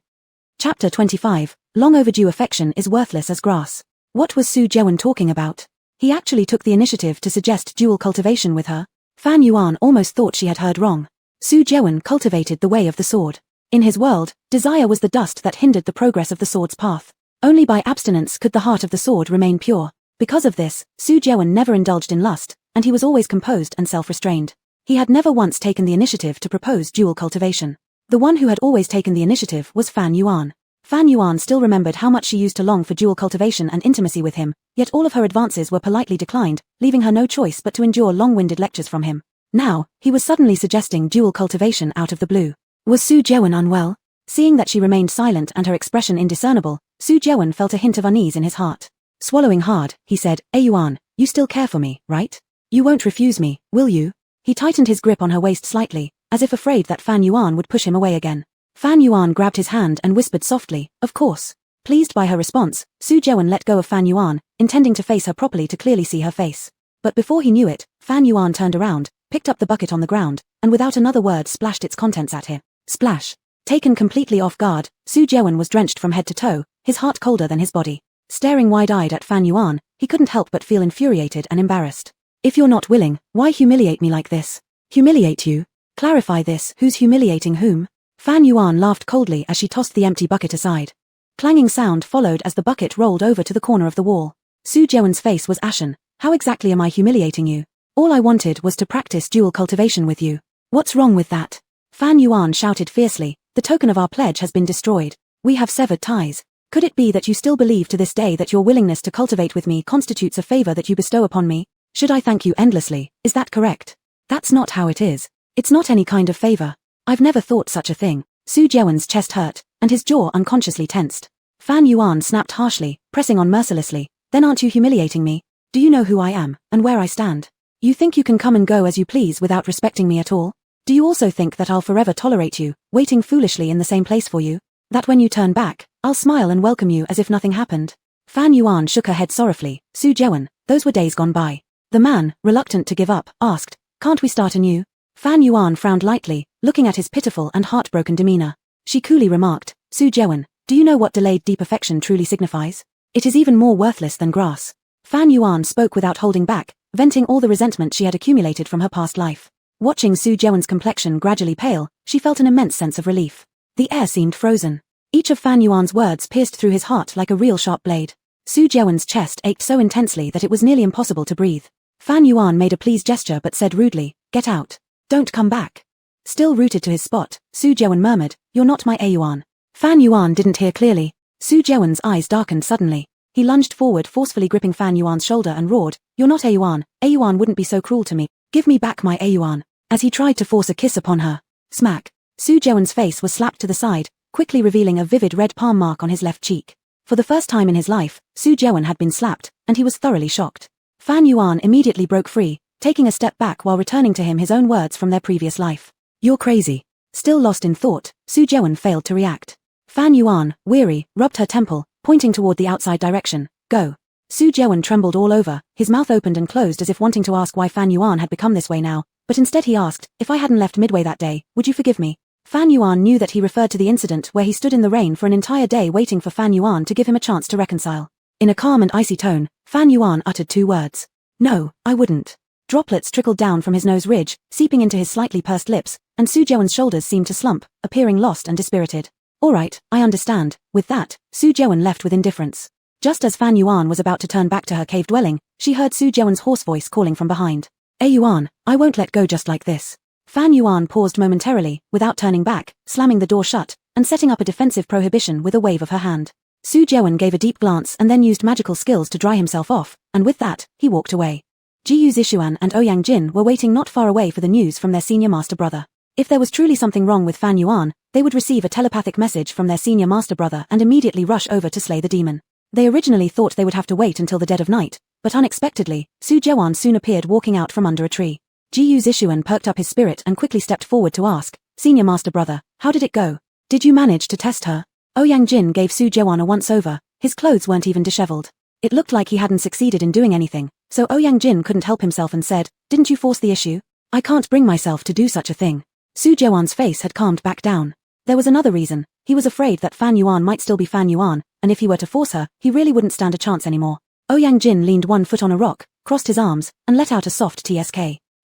Chapter 25, Long overdue affection is worthless as grass. What was Su Jiawen talking about? He actually took the initiative to suggest dual cultivation with her. Fan Yuan almost thought she had heard wrong. Su Jiawen cultivated the way of the sword. In his world, desire was the dust that hindered the progress of the sword's path. Only by abstinence could the heart of the sword remain pure. Because of this, Su Jiawen never indulged in lust, and he was always composed and self-restrained. He had never once taken the initiative to propose dual cultivation. The one who had always taken the initiative was Fan Yuan. Fan Yuan still remembered how much she used to long for dual cultivation and intimacy with him, yet all of her advances were politely declined, leaving her no choice but to endure long-winded lectures from him. Now, he was suddenly suggesting dual cultivation out of the blue. Was Su Jiawen unwell? Seeing that she remained silent and her expression indiscernible, Su Jiawen felt a hint of unease in his heart. Swallowing hard, he said, Yuan, you still care for me, right? You won't refuse me, will you? He tightened his grip on her waist slightly, as if afraid that Fan Yuan would push him away again. Fan Yuan grabbed his hand and whispered softly, of course. Pleased by her response, Su Jiawen let go of Fan Yuan, intending to face her properly to clearly see her face. But before he knew it, Fan Yuan turned around, picked up the bucket on the ground, and without another word splashed its contents at him. Splash. Taken completely off guard, Su Jeon was drenched from head to toe, his heart colder than his body. Staring wide-eyed at Fan Yuan, he couldn't help but feel infuriated and embarrassed. If you're not willing, why humiliate me like this? Humiliate you? Clarify this, who's humiliating whom? Fan Yuan laughed coldly as she tossed the empty bucket aside. Clanging sound followed as the bucket rolled over to the corner of the wall. Su Jeon's face was ashen. How exactly am I humiliating you? All I wanted was to practice dual cultivation with you. What's wrong with that? Fan Yuan shouted fiercely, the token of our pledge has been destroyed. We have severed ties. Could it be that you still believe to this day that your willingness to cultivate with me constitutes a favor that you bestow upon me? Should I thank you endlessly, is that correct? That's not how it is. It's not any kind of favor. I've never thought such a thing. Su Jeon's chest hurt, and his jaw unconsciously tensed. Fan Yuan snapped harshly, pressing on mercilessly. Then aren't you humiliating me? Do you know who I am, and where I stand? You think you can come and go as you please without respecting me at all? Do you also think that I'll forever tolerate you, waiting foolishly in the same place for you? That when you turn back, I'll smile and welcome you as if nothing happened? Fan Yuan shook her head sorrowfully. Su Jeon, those were days gone by. The man, reluctant to give up, asked, can't we start anew? Fan Yuan frowned lightly, looking at his pitiful and heartbroken demeanor. She coolly remarked, Su Jeon, do you know what delayed deep affection truly signifies? It is even more worthless than grass. Fan Yuan spoke without holding back, venting all the resentment she had accumulated from her past life. Watching Su Jeon's complexion gradually pale, she felt an immense sense of relief. The air seemed frozen. Each of Fan Yuan's words pierced through his heart like a real sharp blade. Su Jeon's chest ached so intensely that it was nearly impossible to breathe. Fan Yuan made a pleased gesture but said rudely, get out. Don't come back. Still rooted to his spot, Su Jeon murmured, you're not my Yuan. Fan Yuan didn't hear clearly. Su Jeon's eyes darkened suddenly. He lunged forward, forcefully gripping Fan Yuan's shoulder and roared, you're not Yuan. Yuan wouldn't be so cruel to me. Give me back my Yuan. As he tried to force a kiss upon her. Smack. Su Jeon's face was slapped to the side, quickly revealing a vivid red palm mark on his left cheek. For the first time in his life, Su Jeon had been slapped, and he was thoroughly shocked. Fan Yuan immediately broke free, taking a step back while returning to him his own words from their previous life. You're crazy. Still lost in thought, Su Jeon failed to react. Fan Yuan, weary, rubbed her temple, pointing toward the outside direction. Go. Su Jeon trembled all over, his mouth opened and closed as if wanting to ask why Fan Yuan had become this way now, but instead he asked, if I hadn't left midway that day, would you forgive me? Fan Yuan knew that he referred to the incident where he stood in the rain for an entire day waiting for Fan Yuan to give him a chance to reconcile. In a calm and icy tone, Fan Yuan uttered two words. No, I wouldn't. Droplets trickled down from his nose ridge, seeping into his slightly pursed lips, and Su Jeon's shoulders seemed to slump, appearing lost and dispirited. All right, I understand. With that, Su Jeon left with indifference. Just as Fan Yuan was about to turn back to her cave dwelling, she heard Su Jeon's hoarse voice calling from behind. Yuan, I won't let go just like this. Fan Yuan paused momentarily, without turning back, slamming the door shut, and setting up a defensive prohibition with a wave of her hand. Su Jeon gave a deep glance and then used magical skills to dry himself off, and with that, he walked away. Jiyu Zishuan and Ouyang Jin were waiting not far away for the news from their senior master brother. If there was truly something wrong with Fan Yuan, they would receive a telepathic message from their senior master brother and immediately rush over to slay the demon. They originally thought they would have to wait until the dead of night, but unexpectedly, Su Jeon soon appeared walking out from under a tree. Jiyu Zishuan perked up his spirit and quickly stepped forward to ask, Senior Master Brother, how did it go? Did you manage to test her? Ouyang Jin gave Su Jeon a once-over. His clothes weren't even disheveled. It looked like he hadn't succeeded in doing anything, so Ouyang Jin couldn't help himself and said, didn't you force the issue? I can't bring myself to do such a thing. Su Jeon's face had calmed back down. There was another reason. He was afraid that Fan Yuan might still be Fan Yuan, and if he were to force her, he really wouldn't stand a chance anymore. Ouyang Jin leaned one foot on a rock, crossed his arms, and let out a soft TSK.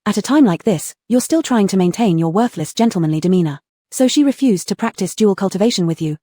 At a time like this, you're still trying to maintain your worthless gentlemanly demeanor. So she refused to practice dual cultivation with you,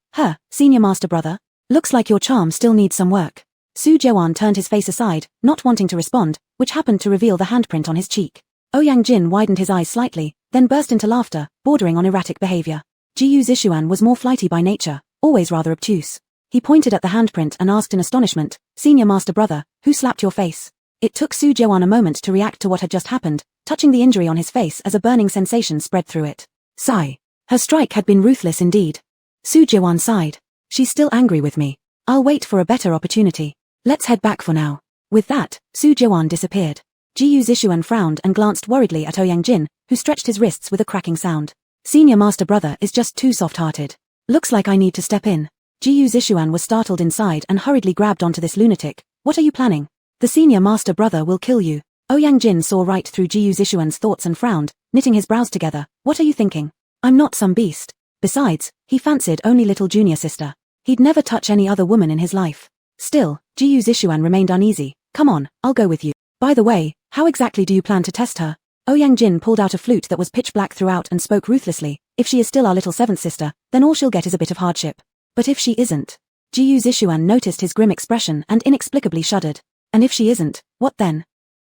Senior Master Brother? Looks like your charm still needs some work. Su Jeon turned his face aside, not wanting to respond, which happened to reveal the handprint on his cheek. Ouyang Jin widened his eyes slightly, then burst into laughter, bordering on erratic behavior. Jiyu Zishuan was more flighty by nature, always rather obtuse. He pointed at the handprint and asked in astonishment, Senior Master Brother, who slapped your face? It took Su Jeon a moment to react to what had just happened, touching the injury on his face as a burning sensation spread through it. Sigh. Her strike had been ruthless indeed. Su Jeon sighed. She's still angry with me. I'll wait for a better opportunity. Let's head back for now. With that, Su Jeon disappeared. Jiyu Zishuan frowned and glanced worriedly at Ouyang Jin, who stretched his wrists with a cracking sound. Senior Master Brother is just too soft-hearted. Looks like I need to step in. Jiyu Zishuan was startled inside and hurriedly grabbed onto this lunatic. What are you planning? The Senior Master Brother will kill you. Yang Jin saw right through Ji Yuzishuan's thoughts and frowned, knitting his brows together. What are you thinking? I'm not some beast. Besides, he fancied only little junior sister. He'd never touch any other woman in his life. Still, Ji Yuzishuan remained uneasy. Come on, I'll go with you. By the way, how exactly do you plan to test her? Yang Jin pulled out a flute that was pitch black throughout and spoke ruthlessly. If she is still our little seventh sister, then all she'll get is a bit of hardship. But if she isn't? Ji Yuzishuan noticed his grim expression and inexplicably shuddered. And if she isn't, what then?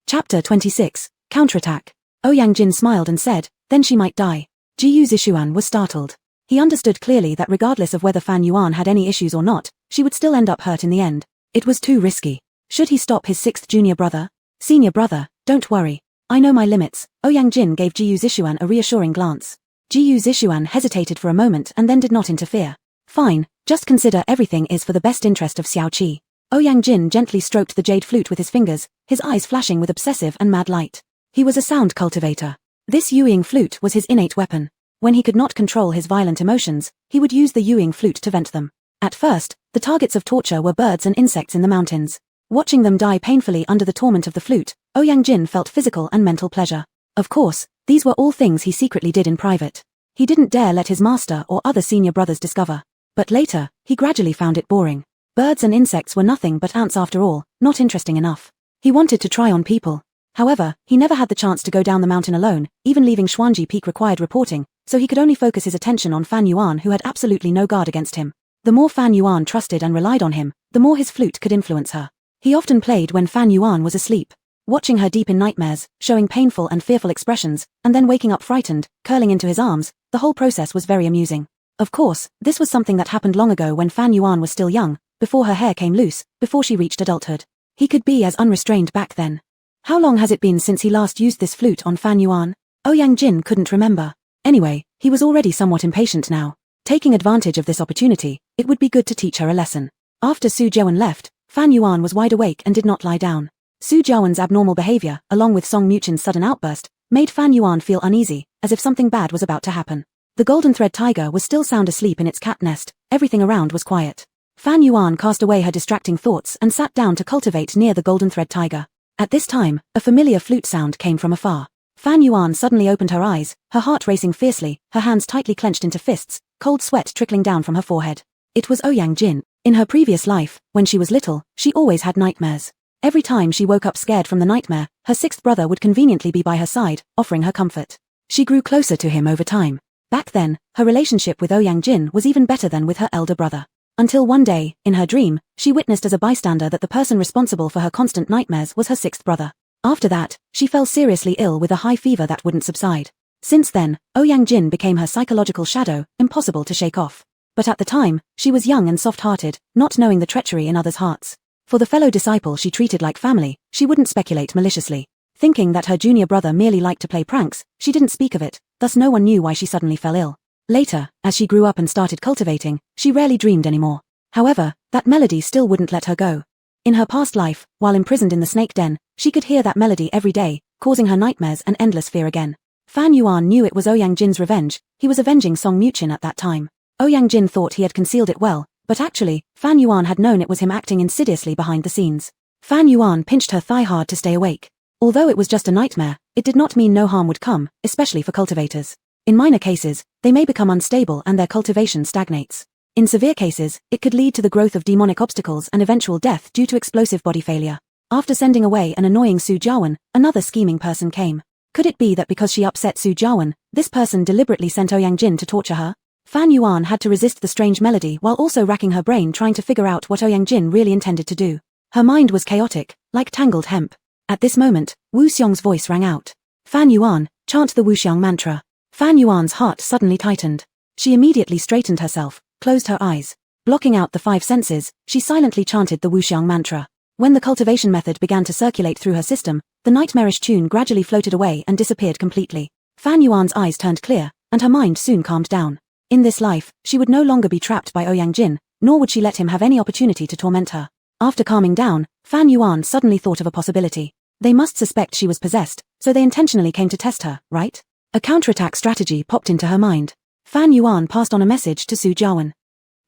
Chapter 26, Counterattack. Yang Jin smiled and said, then she might die. Ji Yuzishuan was startled. He understood clearly that regardless of whether Fan Yuan had any issues or not, she would still end up hurt in the end. It was too risky. Should he stop his sixth junior brother? Senior brother, don't worry. I know my limits. Yang Jin gave Ji Yuzishuan a reassuring glance. Ji Yuzishuan hesitated for a moment and then did not interfere. Fine, just consider everything is for the best interest of Xiao Qi. Yang Jin gently stroked the jade flute with his fingers, his eyes flashing with obsessive and mad light. He was a sound cultivator. This Yueying flute was his innate weapon. When he could not control his violent emotions, he would use the Yueying flute to vent them. At first, the targets of torture were birds and insects in the mountains. Watching them die painfully under the torment of the flute, Yang Jin felt physical and mental pleasure. Of course, these were all things he secretly did in private. He didn't dare let his master or other senior brothers discover. But later, he gradually found it boring. Birds and insects were nothing but ants after all, not interesting enough. He wanted to try on people. However, he never had the chance to go down the mountain alone, even leaving Xuanji Peak required reporting, so he could only focus his attention on Fan Yuan, who had absolutely no guard against him. The more Fan Yuan trusted and relied on him, the more his flute could influence her. He often played when Fan Yuan was asleep. Watching her deep in nightmares, showing painful and fearful expressions, and then waking up frightened, curling into his arms, the whole process was very amusing. Of course, this was something that happened long ago when Fan Yuan was still young, before her hair came loose, before she reached adulthood. He could be as unrestrained back then. How long has it been since he last used this flute on Fan Yuan? Yang Jin couldn't remember. Anyway, he was already somewhat impatient now. Taking advantage of this opportunity, it would be good to teach her a lesson. After Su Jiawen left, Fan Yuan was wide awake and did not lie down. Su Jiawen's abnormal behavior, along with Song Muchin's sudden outburst, made Fan Yuan feel uneasy, as if something bad was about to happen. The golden thread tiger was still sound asleep in its cat nest, everything around was quiet. Fan Yuan cast away her distracting thoughts and sat down to cultivate near the golden thread tiger. At this time, a familiar flute sound came from afar. Fan Yuan suddenly opened her eyes, her heart racing fiercely, her hands tightly clenched into fists, cold sweat trickling down from her forehead. It was Yang Jin. In her previous life, when she was little, she always had nightmares. Every time she woke up scared from the nightmare, her sixth brother would conveniently be by her side, offering her comfort. She grew closer to him over time. Back then, her relationship with Yang Jin was even better than with her elder brother. Until one day, in her dream, she witnessed as a bystander that the person responsible for her constant nightmares was her sixth brother. After that, she fell seriously ill with a high fever that wouldn't subside. Since then, Yang Jin became her psychological shadow, impossible to shake off. But at the time, she was young and soft-hearted, not knowing the treachery in others' hearts. For the fellow disciple she treated like family, she wouldn't speculate maliciously. Thinking that her junior brother merely liked to play pranks, she didn't speak of it, thus no one knew why she suddenly fell ill. Later, as she grew up and started cultivating, she rarely dreamed anymore. However, that melody still wouldn't let her go. In her past life, while imprisoned in the snake den, she could hear that melody every day, causing her nightmares and endless fear again. Fan Yuan knew it was Yang Jin's revenge. He was avenging Song Muchin at that time. Yang Jin thought he had concealed it well, but actually, Fan Yuan had known it was him acting insidiously behind the scenes. Fan Yuan pinched her thigh hard to stay awake. Although it was just a nightmare, it did not mean no harm would come, especially for cultivators. In minor cases, they may become unstable and their cultivation stagnates. In severe cases, it could lead to the growth of demonic obstacles and eventual death due to explosive body failure. After sending away an annoying Su Jiawen, another scheming person came. Could it be that because she upset Su Jiawen, this person deliberately sent Yang Jin to torture her? Fan Yuan had to resist the strange melody while also racking her brain trying to figure out what Yang Jin really intended to do. Her mind was chaotic, like tangled hemp. At this moment, Wu Xiong's voice rang out. Fan Yuan, chant the Wu Xiong mantra. Fan Yuan's heart suddenly tightened. She immediately straightened herself, closed her eyes. Blocking out the five senses, she silently chanted the Wu Xiong mantra. When the cultivation method began to circulate through her system, the nightmarish tune gradually floated away and disappeared completely. Fan Yuan's eyes turned clear, and her mind soon calmed down. In this life, she would no longer be trapped by Yang Jin, nor would she let him have any opportunity to torment her. After calming down, Fan Yuan suddenly thought of a possibility. They must suspect she was possessed, so they intentionally came to test her, right? A counterattack strategy popped into her mind. Fan Yuan passed on a message to Su Jiawen.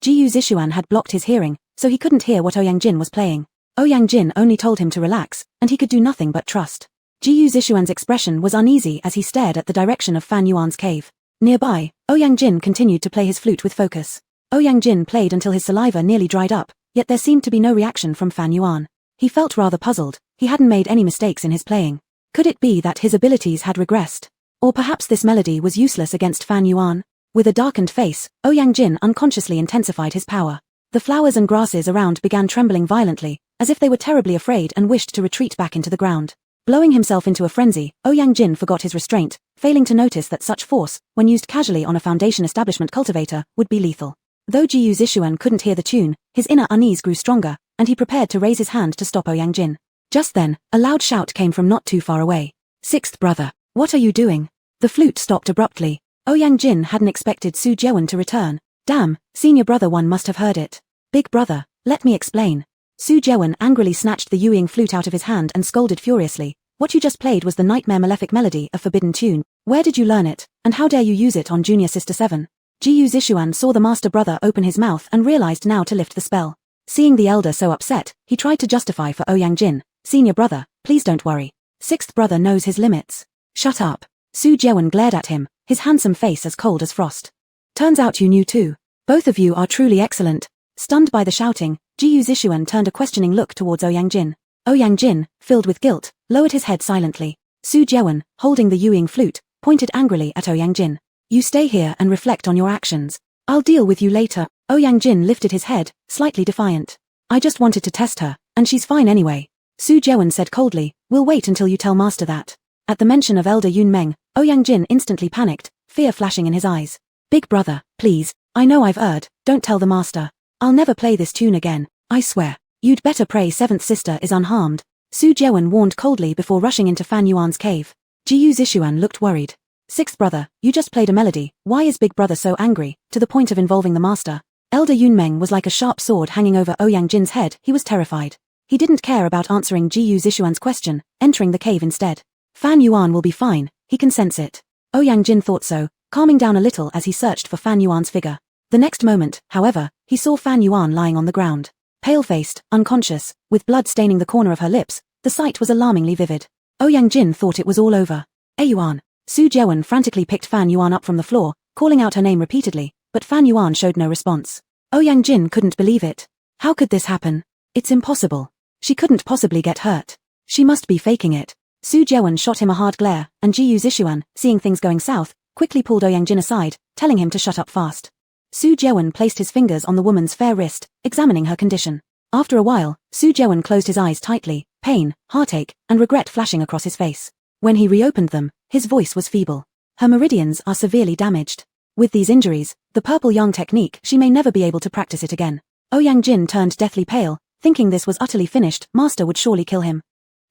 Ji Yuzishuan had blocked his hearing, so he couldn't hear what Yang Jin was playing. Yang Jin only told him to relax, and he could do nothing but trust. Ji Zishuan's expression was uneasy as he stared at the direction of Fan Yuan's cave. Nearby, Ouyang Jin continued to play his flute with focus. Ouyang Jin played until his saliva nearly dried up, yet there seemed to be no reaction from Fan Yuan. He felt rather puzzled. He hadn't made any mistakes in his playing. Could it be that his abilities had regressed? Or perhaps this melody was useless against Fan Yuan? With a darkened face, Ouyang Jin unconsciously intensified his power. The flowers and grasses around began trembling violently, as if they were terribly afraid and wished to retreat back into the ground. Blowing himself into a frenzy, Ouyang Jin forgot his restraint, failing to notice that such force, when used casually on a foundation establishment cultivator, would be lethal. Though Ji Zishuan couldn't hear the tune, his inner unease grew stronger, and he prepared to raise his hand to stop Ouyang Jin. Just then, a loud shout came from not too far away. "Sixth brother, what are you doing?" The flute stopped abruptly. Ouyang Jin hadn't expected Su Jewan to return. Damn, senior brother one must have heard it. "Big brother, let me explain." Su Jewan angrily snatched the Yuing flute out of his hand and scolded furiously. "What you just played was the nightmare malefic melody, a forbidden tune. Where did you learn it, and how dare you use it on Junior Sister 7? Ji Zishuan saw the master brother open his mouth and realized now to lift the spell. Seeing the elder so upset, he tried to justify for Ouyang Jin. "Senior brother, please don't worry. Sixth brother knows his limits." "Shut up." Su Jewan glared at him, his handsome face as cold as frost. "Turns out you knew too. Both of you are truly excellent." Stunned by the shouting, Ji Zishuan turned a questioning look towards Ouyang Jin. Ouyang Jin, filled with guilt, lowered his head silently. Su Jewan, holding the Yuing flute, pointed angrily at Ouyang Jin. "You stay here and reflect on your actions. I'll deal with you later." Ouyang Jin lifted his head, slightly defiant. "I just wanted to test her, and she's fine anyway." Su Jewan said coldly, "We'll wait until you tell master that." At the mention of Elder Yun Meng, Ouyang Jin instantly panicked, fear flashing in his eyes. "Big brother, please, I know I've erred, don't tell the master. I'll never play this tune again, I swear. You'd better pray seventh sister is unharmed." Su Jewan warned coldly before rushing into Fan Yuan's cave. Ji Zishuan looked worried. "Sixth brother, you just played a melody, why is big brother so angry, to the point of involving the master?" Elder Yun Meng was like a sharp sword hanging over Ouyang Jin's head. He was terrified. He didn't care about answering Ji Zishuan's question, entering the cave instead. Fan Yuan will be fine, he can sense it. Ouyang Jin thought so, calming down a little as he searched for Fan Yuan's figure. The next moment, however, he saw Fan Yuan lying on the ground. Pale-faced, unconscious, with blood staining the corner of her lips, the sight was alarmingly vivid. Ouyang Jin thought it was all over. "Hey Yuan." Su Jewan frantically picked Fan Yuan up from the floor, calling out her name repeatedly, but Fan Yuan showed no response. Ouyang Jin couldn't believe it. How could this happen? It's impossible. She couldn't possibly get hurt. She must be faking it. Su Jewan shot him a hard glare, and Ji Zishuan, seeing things going south, quickly pulled Ouyang Jin aside, telling him to shut up fast. Su Jewan placed his fingers on the woman's fair wrist, examining her condition. After a while, Su Jewan closed his eyes tightly, pain, heartache, and regret flashing across his face. When he reopened them, his voice was feeble. "Her meridians are severely damaged. With these injuries, the purple yang technique, she may never be able to practice it again." Ouyang Jin turned deathly pale, thinking this was utterly finished, master would surely kill him.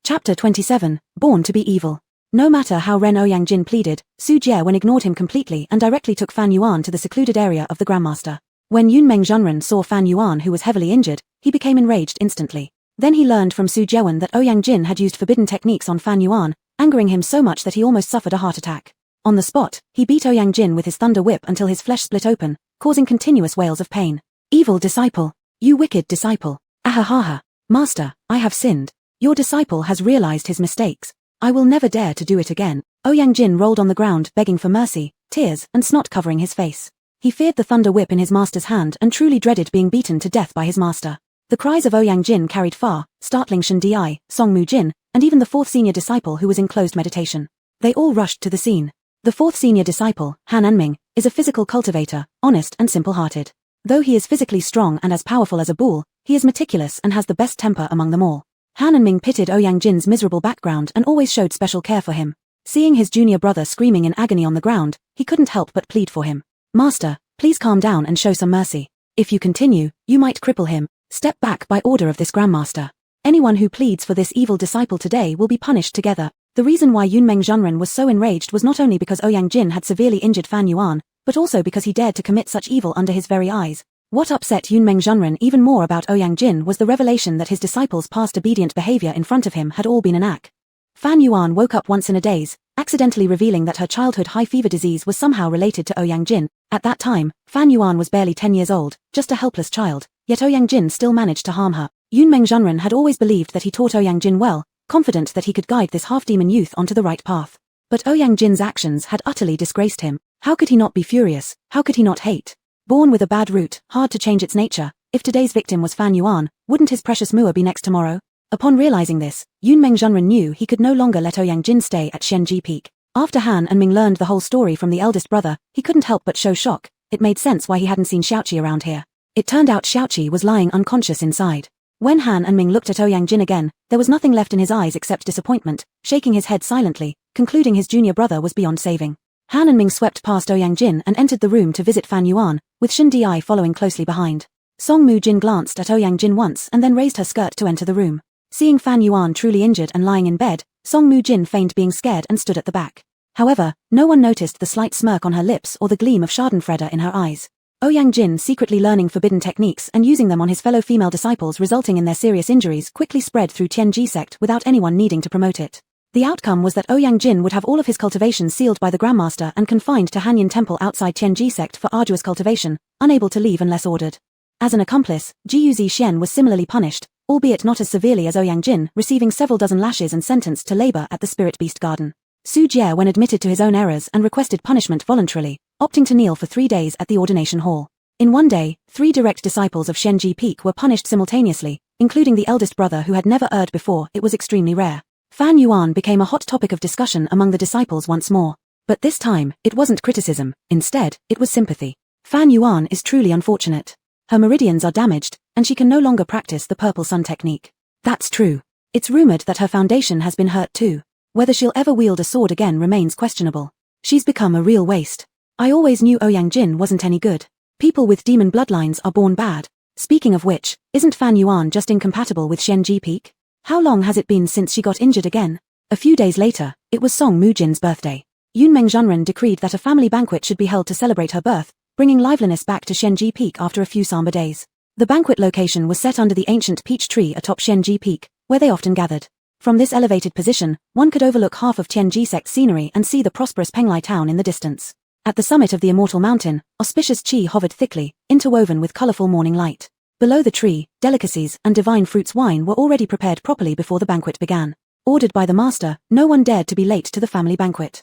Chapter 27, Born to be Evil. No matter how Ren Ouyang Jin pleaded, Su Jewan ignored him completely and directly took Fan Yuan to the secluded area of the Grandmaster. When Yunmeng Zhenren saw Fan Yuan who was heavily injured, he became enraged instantly. Then he learned from Su Jewan that Ouyang Jin had used forbidden techniques on Fan Yuan, angering him so much that he almost suffered a heart attack. On the spot, he beat Ouyang Jin with his thunder whip until his flesh split open, causing continuous wails of pain. "Evil disciple! You wicked disciple! Ahahaha! Master, I have sinned. Your disciple has realized his mistakes. I will never dare to do it again." Ouyang Jin rolled on the ground begging for mercy, tears and snot covering his face. He feared the thunder whip in his master's hand and truly dreaded being beaten to death by his master. The cries of Ouyang Jin carried far, startling Shen Di, Song Mu Jin, and even the fourth senior disciple who was in closed meditation. They all rushed to the scene. The fourth senior disciple, Han Anming, is a physical cultivator, honest and simple-hearted. Though he is physically strong and as powerful as a bull, he is meticulous and has the best temper among them all. Han Anming pitied Ouyang Jin's miserable background and always showed special care for him. Seeing his junior brother screaming in agony on the ground, he couldn't help but plead for him. "Master, please calm down and show some mercy. If you continue, you might cripple him. Step back by order of this Grandmaster. Anyone who pleads for this evil disciple today will be punished together." The reason why Yunmeng Zhenren was so enraged was not only because Ouyang Jin had severely injured Fan Yuan, but also because he dared to commit such evil under his very eyes. What upset Yunmeng Zhenren even more about Ouyang Jin was the revelation that his disciples' past obedient behavior in front of him had all been an act. Fan Yuan woke up once in a daze, accidentally revealing that her childhood high fever disease was somehow related to Ouyang Jin. At that time, Fan Yuan was barely 10 years old, just a helpless child, yet Ouyang Jin still managed to harm her. Yunmeng Zhenren had always believed that he taught Ouyang Jin well, confident that he could guide this half-demon youth onto the right path. But Ouyang Jin's actions had utterly disgraced him. How could he not be furious? How could he not hate? Born with a bad root, hard to change its nature, if today's victim was Fan Yuan, wouldn't his precious Mua be next tomorrow? Upon realizing this, Yunmeng Zhenren knew he could no longer let Ouyang Jin stay at Shenji Peak. After Han and Ming learned the whole story from the eldest brother, he couldn't help but show shock. It made sense why he hadn't seen Xiaoqi around here. It turned out Xiaoqi was lying unconscious inside. When Han and Ming looked at Ouyang Jin again, there was nothing left in his eyes except disappointment, shaking his head silently, concluding his junior brother was beyond saving. Han and Ming swept past Ouyang Jin and entered the room to visit Fan Yuan, with Shen Di following closely behind. Song Mu Jin glanced at Ouyang Jin once and then raised her skirt to enter the room. Seeing Fan Yuan truly injured and lying in bed, Song Mu Jin feigned being scared and stood at the back. However, no one noticed the slight smirk on her lips or the gleam of schadenfreude in her eyes. Ouyang Jin secretly learning forbidden techniques and using them on his fellow female disciples resulting in their serious injuries quickly spread through Tianji sect without anyone needing to promote it. The outcome was that Ouyang Jin would have all of his cultivation sealed by the Grandmaster and confined to Hanyin Temple outside Tianji sect for arduous cultivation, unable to leave unless ordered. As an accomplice, Jiu Zixien was similarly punished, albeit not as severely as Ouyang Jin, receiving several dozen lashes and sentenced to labor at the Spirit Beast Garden. Su Jie when admitted to his own errors and requested punishment voluntarily, opting to kneel for 3 days at the ordination hall. In one day, 3 direct disciples of Shenji Peak were punished simultaneously, including the eldest brother who had never erred before. It was extremely rare. Fan Yuan became a hot topic of discussion among the disciples once more. But this time, it wasn't criticism, instead, it was sympathy. Fan Yuan is truly unfortunate. Her meridians are damaged, and she can no longer practice the purple sun technique. That's true. It's rumored that her foundation has been hurt too. Whether she'll ever wield a sword again remains questionable. She's become a real waste. I always knew Ouyang Jin wasn't any good. People with demon bloodlines are born bad. Speaking of which, isn't Fan Yuan just incompatible with Shenji Peak? How long has it been since she got injured again? A few days later, it was Song Mujin's birthday. Yunmeng Zhenren decreed that a family banquet should be held to celebrate her birth, bringing liveliness back to Shenji Peak after a few somber days. The banquet location was set under the ancient peach tree atop Shenji Peak, where they often gathered. From this elevated position, one could overlook half of Tianji Sect's scenery and see the prosperous Penglai town in the distance. At the summit of the Immortal Mountain, auspicious qi hovered thickly, interwoven with colorful morning light. Below the tree, delicacies and divine fruits wine were already prepared properly before the banquet began. Ordered by the master, no one dared to be late to the family banquet.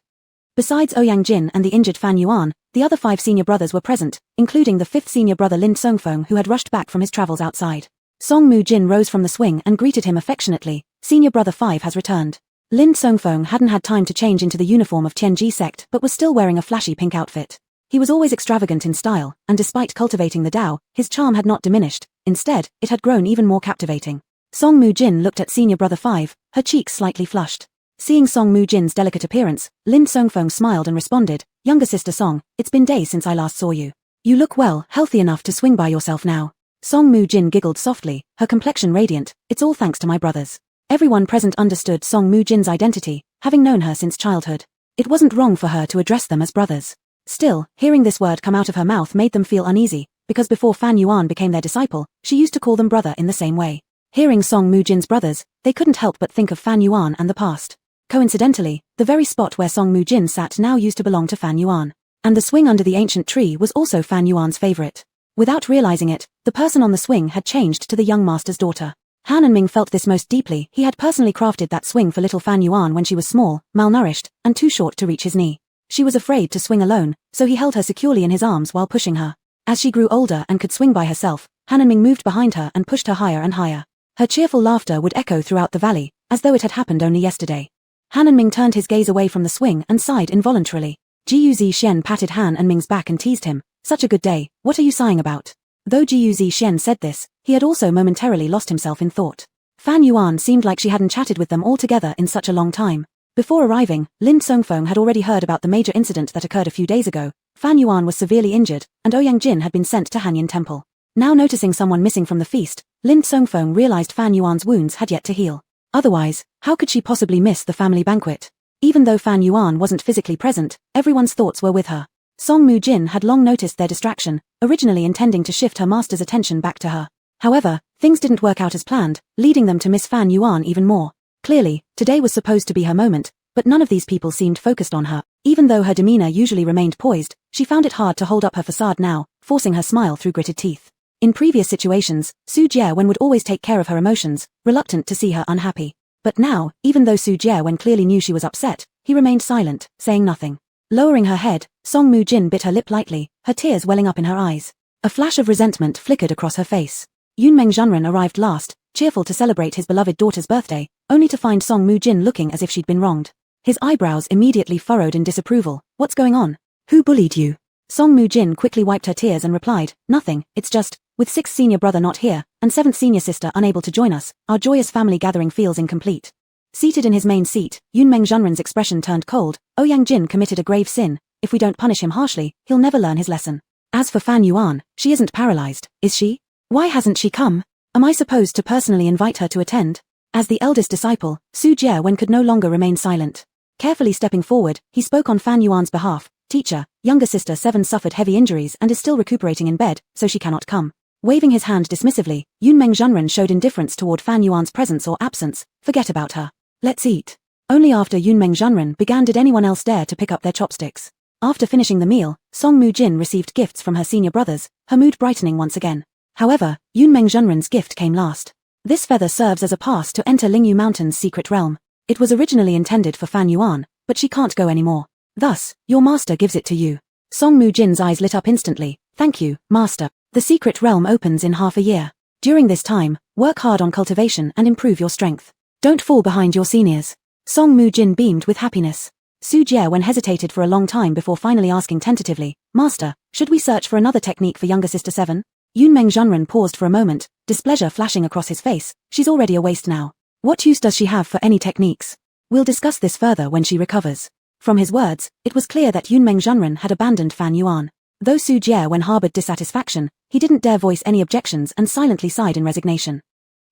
Besides Ouyang Jin and the injured Fan Yuan, the other 5 senior brothers were present, including the 5th senior brother Lin Songfeng who had rushed back from his travels outside. Song Mu Jin rose from the swing and greeted him affectionately. Senior brother 5 has returned. Lin Songfeng hadn't had time to change into the uniform of Tianji sect but was still wearing a flashy pink outfit. He was always extravagant in style, and despite cultivating the Tao, his charm had not diminished. Instead, it had grown even more captivating. Song Mu Jin looked at senior brother 5, her cheeks slightly flushed. Seeing Song Mu Jin's delicate appearance, Lin Songfeng smiled and responded, "Younger sister Song, it's been days since I last saw you. You look well, healthy enough to swing by yourself now." Song Mu Jin giggled softly, her complexion radiant. "It's all thanks to my brothers." Everyone present understood Song Mu Jin's identity, having known her since childhood. It wasn't wrong for her to address them as brothers. Still, hearing this word come out of her mouth made them feel uneasy, because before Fan Yuan became their disciple, she used to call them brother in the same way. Hearing Song Mu Jin's brothers, they couldn't help but think of Fan Yuan and the past. Coincidentally, the very spot where Song Mu Jin sat now used to belong to Fan Yuan. And the swing under the ancient tree was also Fan Yuan's favorite. Without realizing it, the person on the swing had changed to the young master's daughter. Han and Ming felt this most deeply. He had personally crafted that swing for little Fan Yuan when she was small, malnourished, and too short to reach his knee. She was afraid to swing alone, so he held her securely in his arms while pushing her. As she grew older and could swing by herself, Han and Ming moved behind her and pushed her higher and higher. Her cheerful laughter would echo throughout the valley, as though it had happened only yesterday. Han and Ming turned his gaze away from the swing and sighed involuntarily. Jiu Zixien patted Han and Ming's back and teased him. "Such a good day, what are you sighing about?" Though Jiu Zixien said this, he had also momentarily lost himself in thought. Fan Yuan seemed like she hadn't chatted with them all together in such a long time. Before arriving, Lin Songfeng had already heard about the major incident that occurred a few days ago. Fan Yuan was severely injured, and Ouyang Jin had been sent to Hanyin Temple. Now noticing someone missing from the feast, Lin Songfeng realized Fan Yuan's wounds had yet to heal. Otherwise, how could she possibly miss the family banquet? Even though Fan Yuan wasn't physically present, everyone's thoughts were with her. Song Mu Jin had long noticed their distraction, originally intending to shift her master's attention back to her. However, things didn't work out as planned, leading them to miss Fan Yuan even more. Clearly, today was supposed to be her moment, but none of these people seemed focused on her. Even though her demeanor usually remained poised, she found it hard to hold up her facade now, forcing her smile through gritted teeth. In previous situations, Su Jie would always take care of her emotions, reluctant to see her unhappy. But now, even though Su Jiewen clearly knew she was upset, he remained silent, saying nothing. Lowering her head, Song Mu-jin bit her lip lightly, her tears welling up in her eyes. A flash of resentment flickered across her face. Yunmeng Zhenren arrived last, cheerful to celebrate his beloved daughter's birthday, only to find Song Mu-jin looking as if she'd been wronged. His eyebrows immediately furrowed in disapproval. What's going on? Who bullied you? Song Mu-jin quickly wiped her tears and replied, nothing, it's just, with 6th senior brother not here, and 7th senior sister unable to join us, our joyous family gathering feels incomplete. Seated in his main seat, Yunmeng Zhenren's expression turned cold. Ouyang Jin committed a grave sin. If we don't punish him harshly, he'll never learn his lesson. As for Fan Yuan, she isn't paralyzed, is she? Why hasn't she come? Am I supposed to personally invite her to attend? As the eldest disciple, Su Jiewen could no longer remain silent. Carefully stepping forward, he spoke on Fan Yuan's behalf. Teacher, younger sister 7 suffered heavy injuries and is still recuperating in bed, so she cannot come. Waving his hand dismissively, Yunmeng Zhenren showed indifference toward Fan Yuan's presence or absence. Forget about her. Let's eat. Only after Yunmeng Zhenren began did anyone else dare to pick up their chopsticks. After finishing the meal, Song Mu-jin received gifts from her senior brothers, her mood brightening once again. However, Yunmeng Zhenren's gift came last. This feather serves as a pass to enter Lingyu Mountain's secret realm. It was originally intended for Fan Yuan, but she can't go anymore. Thus, your master gives it to you. Song Mu-jin's eyes lit up instantly. Thank you, master. The secret realm opens in half a year. During this time, work hard on cultivation and improve your strength. Don't fall behind your seniors. Song Mu-jin beamed with happiness. Su Jiewen hesitated for a long time before finally asking tentatively, Master, should we search for another technique for younger sister 7? Yunmeng Zhenren paused for a moment, displeasure flashing across his face. She's already a waste now. What use does she have for any techniques? We'll discuss this further when she recovers. From his words, it was clear that Yunmeng Zhenren had abandoned Fan Yuan. Though Su Jiewen harbored dissatisfaction, he didn't dare voice any objections and silently sighed in resignation.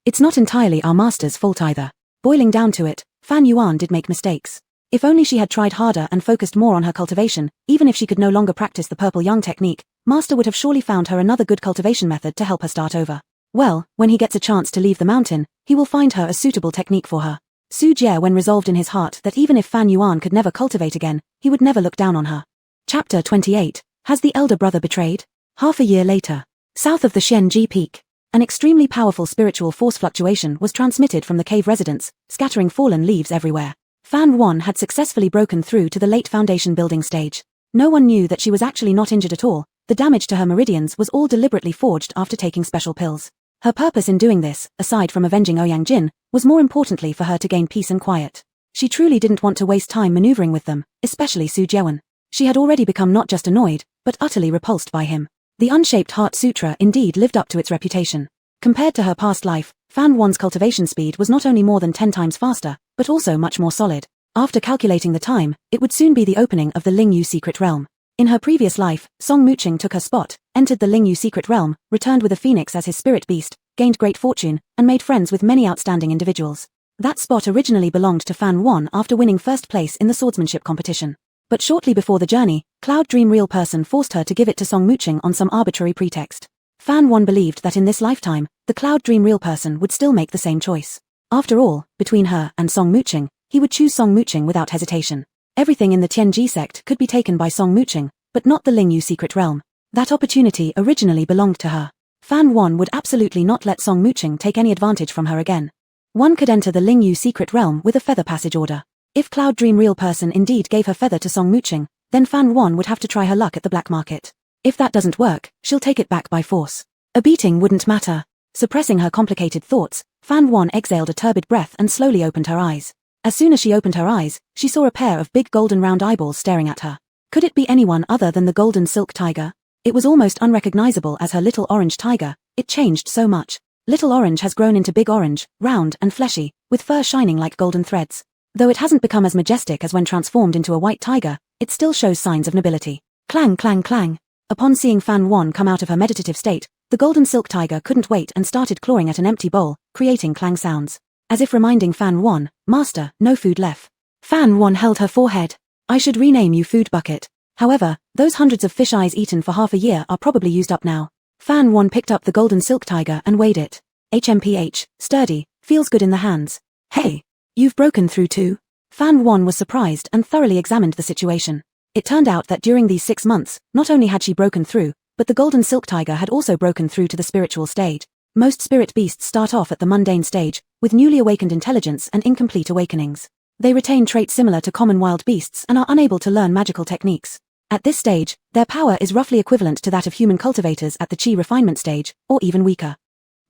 It's not entirely our master's fault either. Boiling down to it, Fan Yuan did make mistakes. If only she had tried harder and focused more on her cultivation, even if she could no longer practice the purple yang technique, master would have surely found her another good cultivation method to help her start over. Well, when he gets a chance to leave the mountain, he will find her a suitable technique for her. Su Jiewen resolved in his heart that even if Fan Yuan could never cultivate again, he would never look down on her. Chapter 28. Has the elder brother betrayed? Half a year later. South of the Xianji Peak. An extremely powerful spiritual force fluctuation was transmitted from the cave residents, scattering fallen leaves everywhere. Fan Yuan had successfully broken through to the late foundation building stage. No one knew that she was actually not injured at all. The damage to her meridians was all deliberately forged after taking special pills. Her purpose in doing this, aside from avenging Ouyang Jin, was more importantly for her to gain peace and quiet. She truly didn't want to waste time maneuvering with them, especially Su Jiewen. She had already become not just annoyed, but utterly repulsed by him. The unshaped heart sutra indeed lived up to its reputation. Compared to her past life, Fan Yuan's cultivation speed was not only more than 10 times faster, but also much more solid. After calculating the time, it would soon be the opening of the Lingyu secret realm. In her previous life, Song Muqing took her spot, entered the Lingyu secret realm, returned with a phoenix as his spirit beast, gained great fortune, and made friends with many outstanding individuals. That spot originally belonged to Fan Yuan after winning first place in the swordsmanship competition. But shortly before the journey, Cloud Dream Real Person forced her to give it to Song Muqing on some arbitrary pretext. Fan Yuan believed that in this lifetime, the Cloud Dream Real Person would still make the same choice. After all, between her and Song Muqing, he would choose Song Muqing without hesitation. Everything in the Tianji sect could be taken by Song Muqing, but not the Lingyu secret realm. That opportunity originally belonged to her. Fan Yuan would absolutely not let Song Muqing take any advantage from her again. One could enter the Lingyu secret realm with a feather passage order. If Cloud Dream Real Person indeed gave her feather to Song Muqing, then Fan Yuan would have to try her luck at the black market. If that doesn't work, she'll take it back by force. A beating wouldn't matter. Suppressing her complicated thoughts, Fan Yuan exhaled a turbid breath and slowly opened her eyes. As soon as she opened her eyes, she saw a pair of big golden round eyeballs staring at her. Could it be anyone other than the golden silk tiger? It was almost unrecognizable as her little orange tiger. It changed so much. Little orange has grown into big orange, round and fleshy, with fur shining like golden threads. Though it hasn't become as majestic as when transformed into a white tiger, it still shows signs of nobility. Clang, clang, clang. Upon seeing Fan Yuan come out of her meditative state, the golden silk tiger couldn't wait and started clawing at an empty bowl, creating clang sounds. As if reminding Fan Yuan, Master, no food left. Fan Yuan held her forehead. I should rename you Food Bucket. However, those hundreds of fish eyes eaten for half a year are probably used up now. Fan Yuan picked up the golden silk tiger and weighed it. HMPH, sturdy, feels good in the hands. Hey, you've broken through too? Fan Yuan was surprised and thoroughly examined the situation. It turned out that during these 6 months, not only had she broken through, but the golden silk tiger had also broken through to the spiritual stage. Most spirit beasts start off at the mundane stage, with newly awakened intelligence and incomplete awakenings. They retain traits similar to common wild beasts and are unable to learn magical techniques. At this stage, their power is roughly equivalent to that of human cultivators at the chi refinement stage, or even weaker.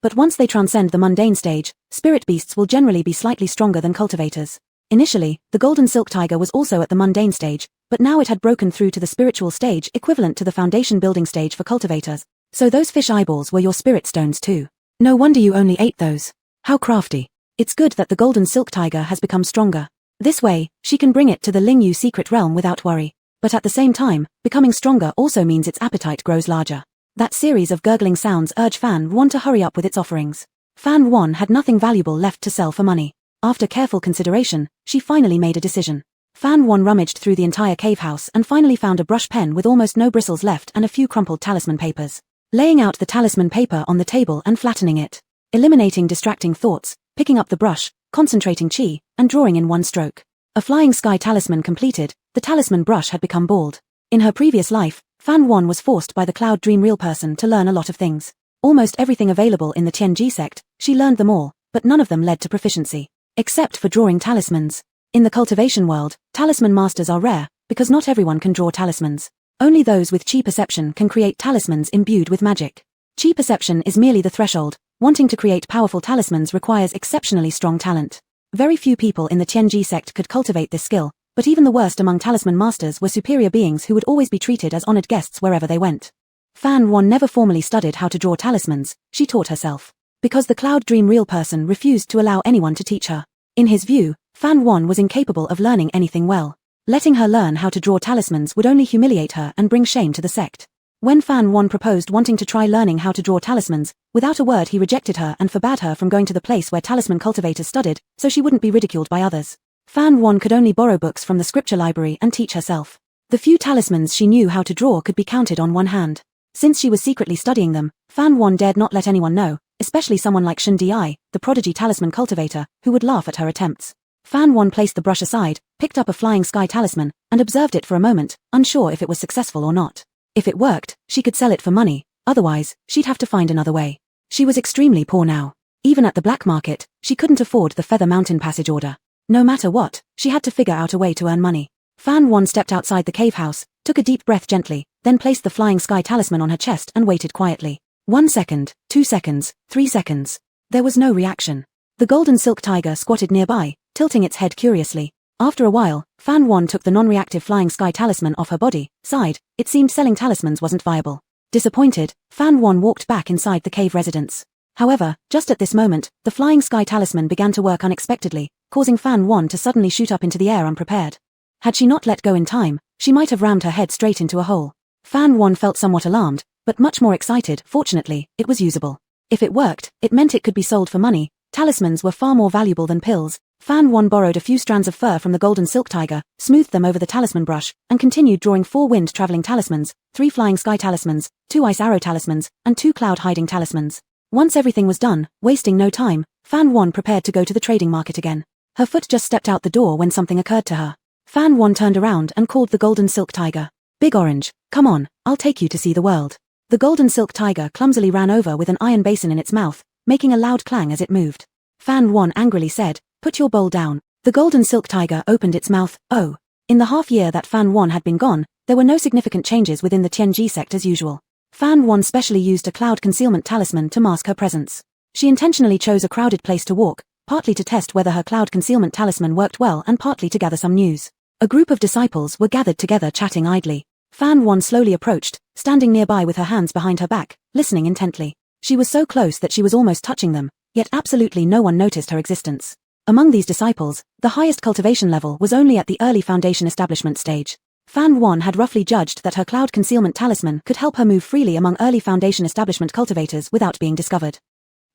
But once they transcend the mundane stage, spirit beasts will generally be slightly stronger than cultivators. Initially, the golden silk tiger was also at the mundane stage, but now it had broken through to the spiritual stage equivalent to the foundation building stage for cultivators. So those fish eyeballs were your spirit stones too. No wonder you only ate those. How crafty. It's good that the golden silk tiger has become stronger. This way, she can bring it to the Ling Yu secret realm without worry. But at the same time, becoming stronger also means its appetite grows larger. That series of gurgling sounds urge Fan Yuan to hurry up with its offerings. Fan Yuan had nothing valuable left to sell for money. After careful consideration, she finally made a decision. Fan Yuan rummaged through the entire cave house and finally found a brush pen with almost no bristles left and a few crumpled talisman papers. Laying out the talisman paper on the table and flattening it. Eliminating distracting thoughts, picking up the brush, concentrating chi, and drawing in one stroke. A flying sky talisman completed, the talisman brush had become bald. In her previous life, Fan Yuan was forced by the Cloud Dream Real person to learn a lot of things. Almost everything available in the Tianji sect, she learned them all, but none of them led to proficiency. Except for drawing talismans. In the cultivation world, talisman masters are rare, because not everyone can draw talismans. Only those with chi perception can create talismans imbued with magic. Chi perception is merely the threshold. Wanting to create powerful talismans requires exceptionally strong talent. Very few people in the Tianji sect could cultivate this skill, but even the worst among talisman masters were superior beings who would always be treated as honored guests wherever they went. Fan Yuan never formally studied how to draw talismans, she taught herself. Because the Cloud Dream Real person refused to allow anyone to teach her. In his view, Fan Yuan was incapable of learning anything well. Letting her learn how to draw talismans would only humiliate her and bring shame to the sect. When Fan Yuan proposed wanting to try learning how to draw talismans, without a word he rejected her and forbade her from going to the place where talisman cultivators studied, so she wouldn't be ridiculed by others. Fan Yuan could only borrow books from the scripture library and teach herself. The few talismans she knew how to draw could be counted on one hand. Since she was secretly studying them, Fan Yuan dared not let anyone know, especially someone like Shen Di, the prodigy talisman cultivator, who would laugh at her attempts. Fan Yuan placed the brush aside, picked up a flying sky talisman, and observed it for a moment, unsure if it was successful or not. If it worked, she could sell it for money, otherwise, she'd have to find another way. She was extremely poor now. Even at the black market, she couldn't afford the Feather Mountain passage order. No matter what, she had to figure out a way to earn money. Fan Yuan stepped outside the cave house, took a deep breath gently, then placed the flying sky talisman on her chest and waited quietly. 1 second, 2 seconds, 3 seconds. There was no reaction. The golden silk tiger squatted nearby, tilting its head curiously. After a while, Fan Yuan took the non-reactive flying sky talisman off her body, sighed. It seemed selling talismans wasn't viable. Disappointed, Fan Yuan walked back inside the cave residence. However, just at this moment, the flying sky talisman began to work unexpectedly, causing Fan Yuan to suddenly shoot up into the air unprepared. Had she not let go in time, she might have rammed her head straight into a hole. Fan Yuan felt somewhat alarmed, but much more excited. Fortunately, it was usable. If it worked, it meant it could be sold for money. Talismans were far more valuable than pills. Fan Yuan borrowed a few strands of fur from the golden silk tiger, smoothed them over the talisman brush, and continued drawing 4 wind-traveling talismans, 3 flying sky talismans, 2 ice arrow talismans, and 2 cloud-hiding talismans. Once everything was done, wasting no time, Fan Yuan prepared to go to the trading market again. Her foot just stepped out the door when something occurred to her. Fan Yuan turned around and called the golden silk tiger. "Big Orange, come on, I'll take you to see the world." The golden silk tiger clumsily ran over with an iron basin in its mouth, making a loud clang as it moved. Fan Yuan angrily said, "Put your bowl down." The golden silk tiger opened its mouth. Oh. In the half year that Fan Yuan had been gone, there were no significant changes within the Tianji sect as usual. Fan Yuan specially used a cloud concealment talisman to mask her presence. She intentionally chose a crowded place to walk, partly to test whether her cloud concealment talisman worked well and partly to gather some news. A group of disciples were gathered together chatting idly. Fan Yuan slowly approached, standing nearby with her hands behind her back, listening intently. She was so close that she was almost touching them, yet absolutely no one noticed her existence. Among these disciples, the highest cultivation level was only at the early foundation establishment stage. Fan Yuan had roughly judged that her cloud concealment talisman could help her move freely among early foundation establishment cultivators without being discovered.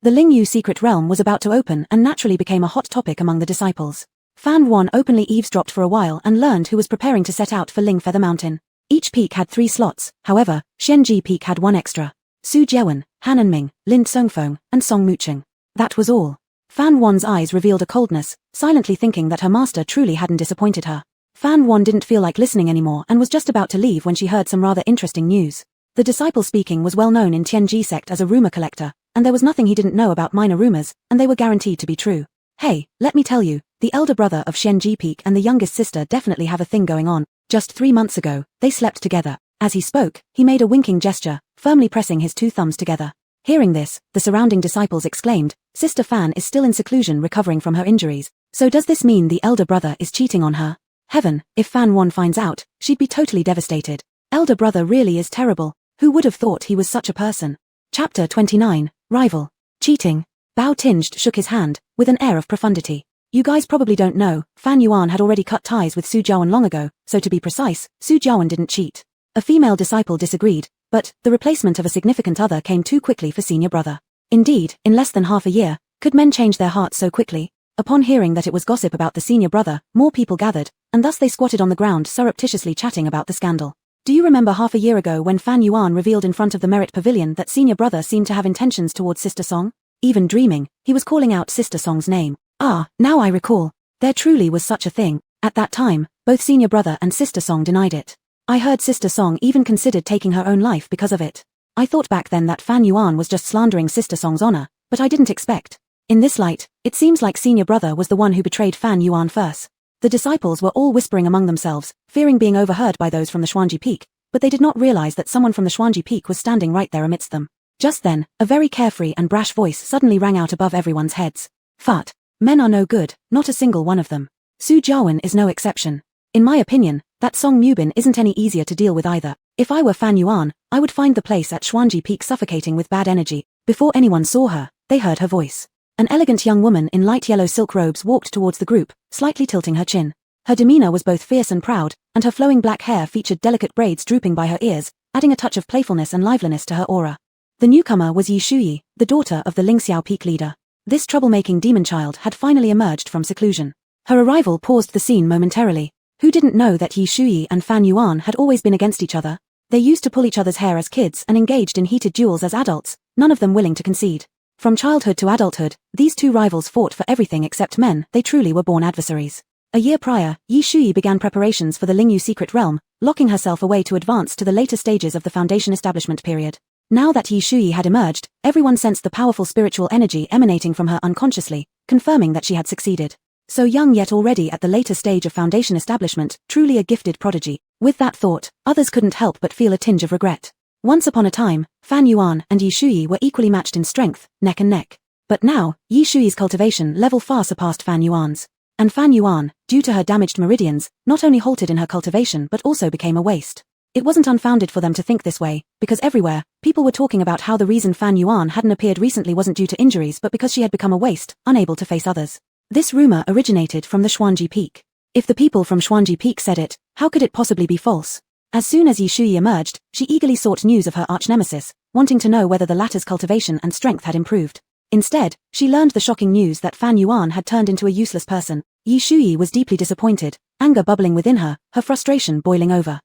The Ling Yu secret realm was about to open and naturally became a hot topic among the disciples. Fan Yuan openly eavesdropped for a while and learned who was preparing to set out for Ling Feather Mountain. Each peak had 3 slots, however, Xianji Peak had 1 extra. Su Jiewen, Han Enming, Lin Songfeng, and Song Mucheng. That was all. Fan Yuan's eyes revealed a coldness, silently thinking that her master truly hadn't disappointed her. Fan Yuan didn't feel like listening anymore and was just about to leave when she heard some rather interesting news. The disciple speaking was well known in Tianji sect as a rumor collector, and there was nothing he didn't know about minor rumors, and they were guaranteed to be true. Hey, let me tell you, the elder brother of Shenji Peak and the youngest sister definitely have a thing going on. Just 3 months ago, they slept together. As he spoke, he made a winking gesture, firmly pressing his 2 thumbs together. Hearing this, the surrounding disciples exclaimed, Sister Fan is still in seclusion recovering from her injuries. So does this mean the elder brother is cheating on her? Heaven, if Fan Yuan finds out, she'd be totally devastated. Elder brother really is terrible. Who would have thought he was such a person? Chapter 29, Rival. Cheating. Bao Tinged shook his hand, with an air of profundity. You guys probably don't know, Fan Yuan had already cut ties with Su Jiawan long ago, so to be precise, Su Jiawan didn't cheat. A female disciple disagreed, but the replacement of a significant other came too quickly for senior brother. Indeed, in less than half a year, could men change their hearts so quickly? Upon hearing that it was gossip about the senior brother, more people gathered, and thus they squatted on the ground surreptitiously chatting about the scandal. Do you remember half a year ago when Fan Yuan revealed in front of the Merit Pavilion that senior brother seemed to have intentions towards Sister Song? Even dreaming, he was calling out Sister Song's name. Ah, now I recall. There truly was such a thing. At that time, both senior brother and Sister Song denied it. I heard Sister Song even considered taking her own life because of it. I thought back then that Fan Yuan was just slandering Sister Song's honor, but I didn't expect. In this light, it seems like senior brother was the one who betrayed Fan Yuan first. The disciples were all whispering among themselves, fearing being overheard by those from the Xuanji Peak, but they did not realize that someone from the Xuanji Peak was standing right there amidst them. Just then, a very carefree and brash voice suddenly rang out above everyone's heads. Fart. Men are no good, not a single one of them. Su Jiawan is no exception. In my opinion, that Song Mubin isn't any easier to deal with either. If I were Fan Yuan, I would find the place at Xuanji Peak suffocating with bad energy. Before anyone saw her, they heard her voice. An elegant young woman in light yellow silk robes walked towards the group, slightly tilting her chin. Her demeanor was both fierce and proud, and her flowing black hair featured delicate braids drooping by her ears, adding a touch of playfulness and liveliness to her aura. The newcomer was Yi Shuyi, the daughter of the Lingxiao Peak leader. This troublemaking demon child had finally emerged from seclusion. Her arrival paused the scene momentarily. Who didn't know that Yi Shuyi and Fan Yuan had always been against each other? They used to pull each other's hair as kids and engaged in heated duels as adults, none of them willing to concede. From childhood to adulthood, these two rivals fought for everything except men. They truly were born adversaries. A year prior, Yi Shuyi began preparations for the Lingyu secret realm, locking herself away to advance to the later stages of the Foundation establishment period. Now that Yi Shuyi had emerged, everyone sensed the powerful spiritual energy emanating from her unconsciously, confirming that she had succeeded. So young yet already at the later stage of Foundation establishment, truly a gifted prodigy. With that thought, others couldn't help but feel a tinge of regret. Once upon a time, Fan Yuan and Yi Shuyi were equally matched in strength, neck and neck. But now, Yi Shuyi's cultivation level far surpassed Fan Yuan's. And Fan Yuan, due to her damaged meridians, not only halted in her cultivation but also became a waste. It wasn't unfounded for them to think this way, because everywhere, people were talking about how the reason Fan Yuan hadn't appeared recently wasn't due to injuries but because she had become a waste, unable to face others. This rumor originated from the Xuanji Peak. If the people from Xuanji Peak said it, how could it possibly be false? As soon as Yi Shuyi emerged, she eagerly sought news of her arch-nemesis, wanting to know whether the latter's cultivation and strength had improved. Instead, she learned the shocking news that Fan Yuan had turned into a useless person. Yi Shuyi was deeply disappointed, anger bubbling within her, her frustration boiling over.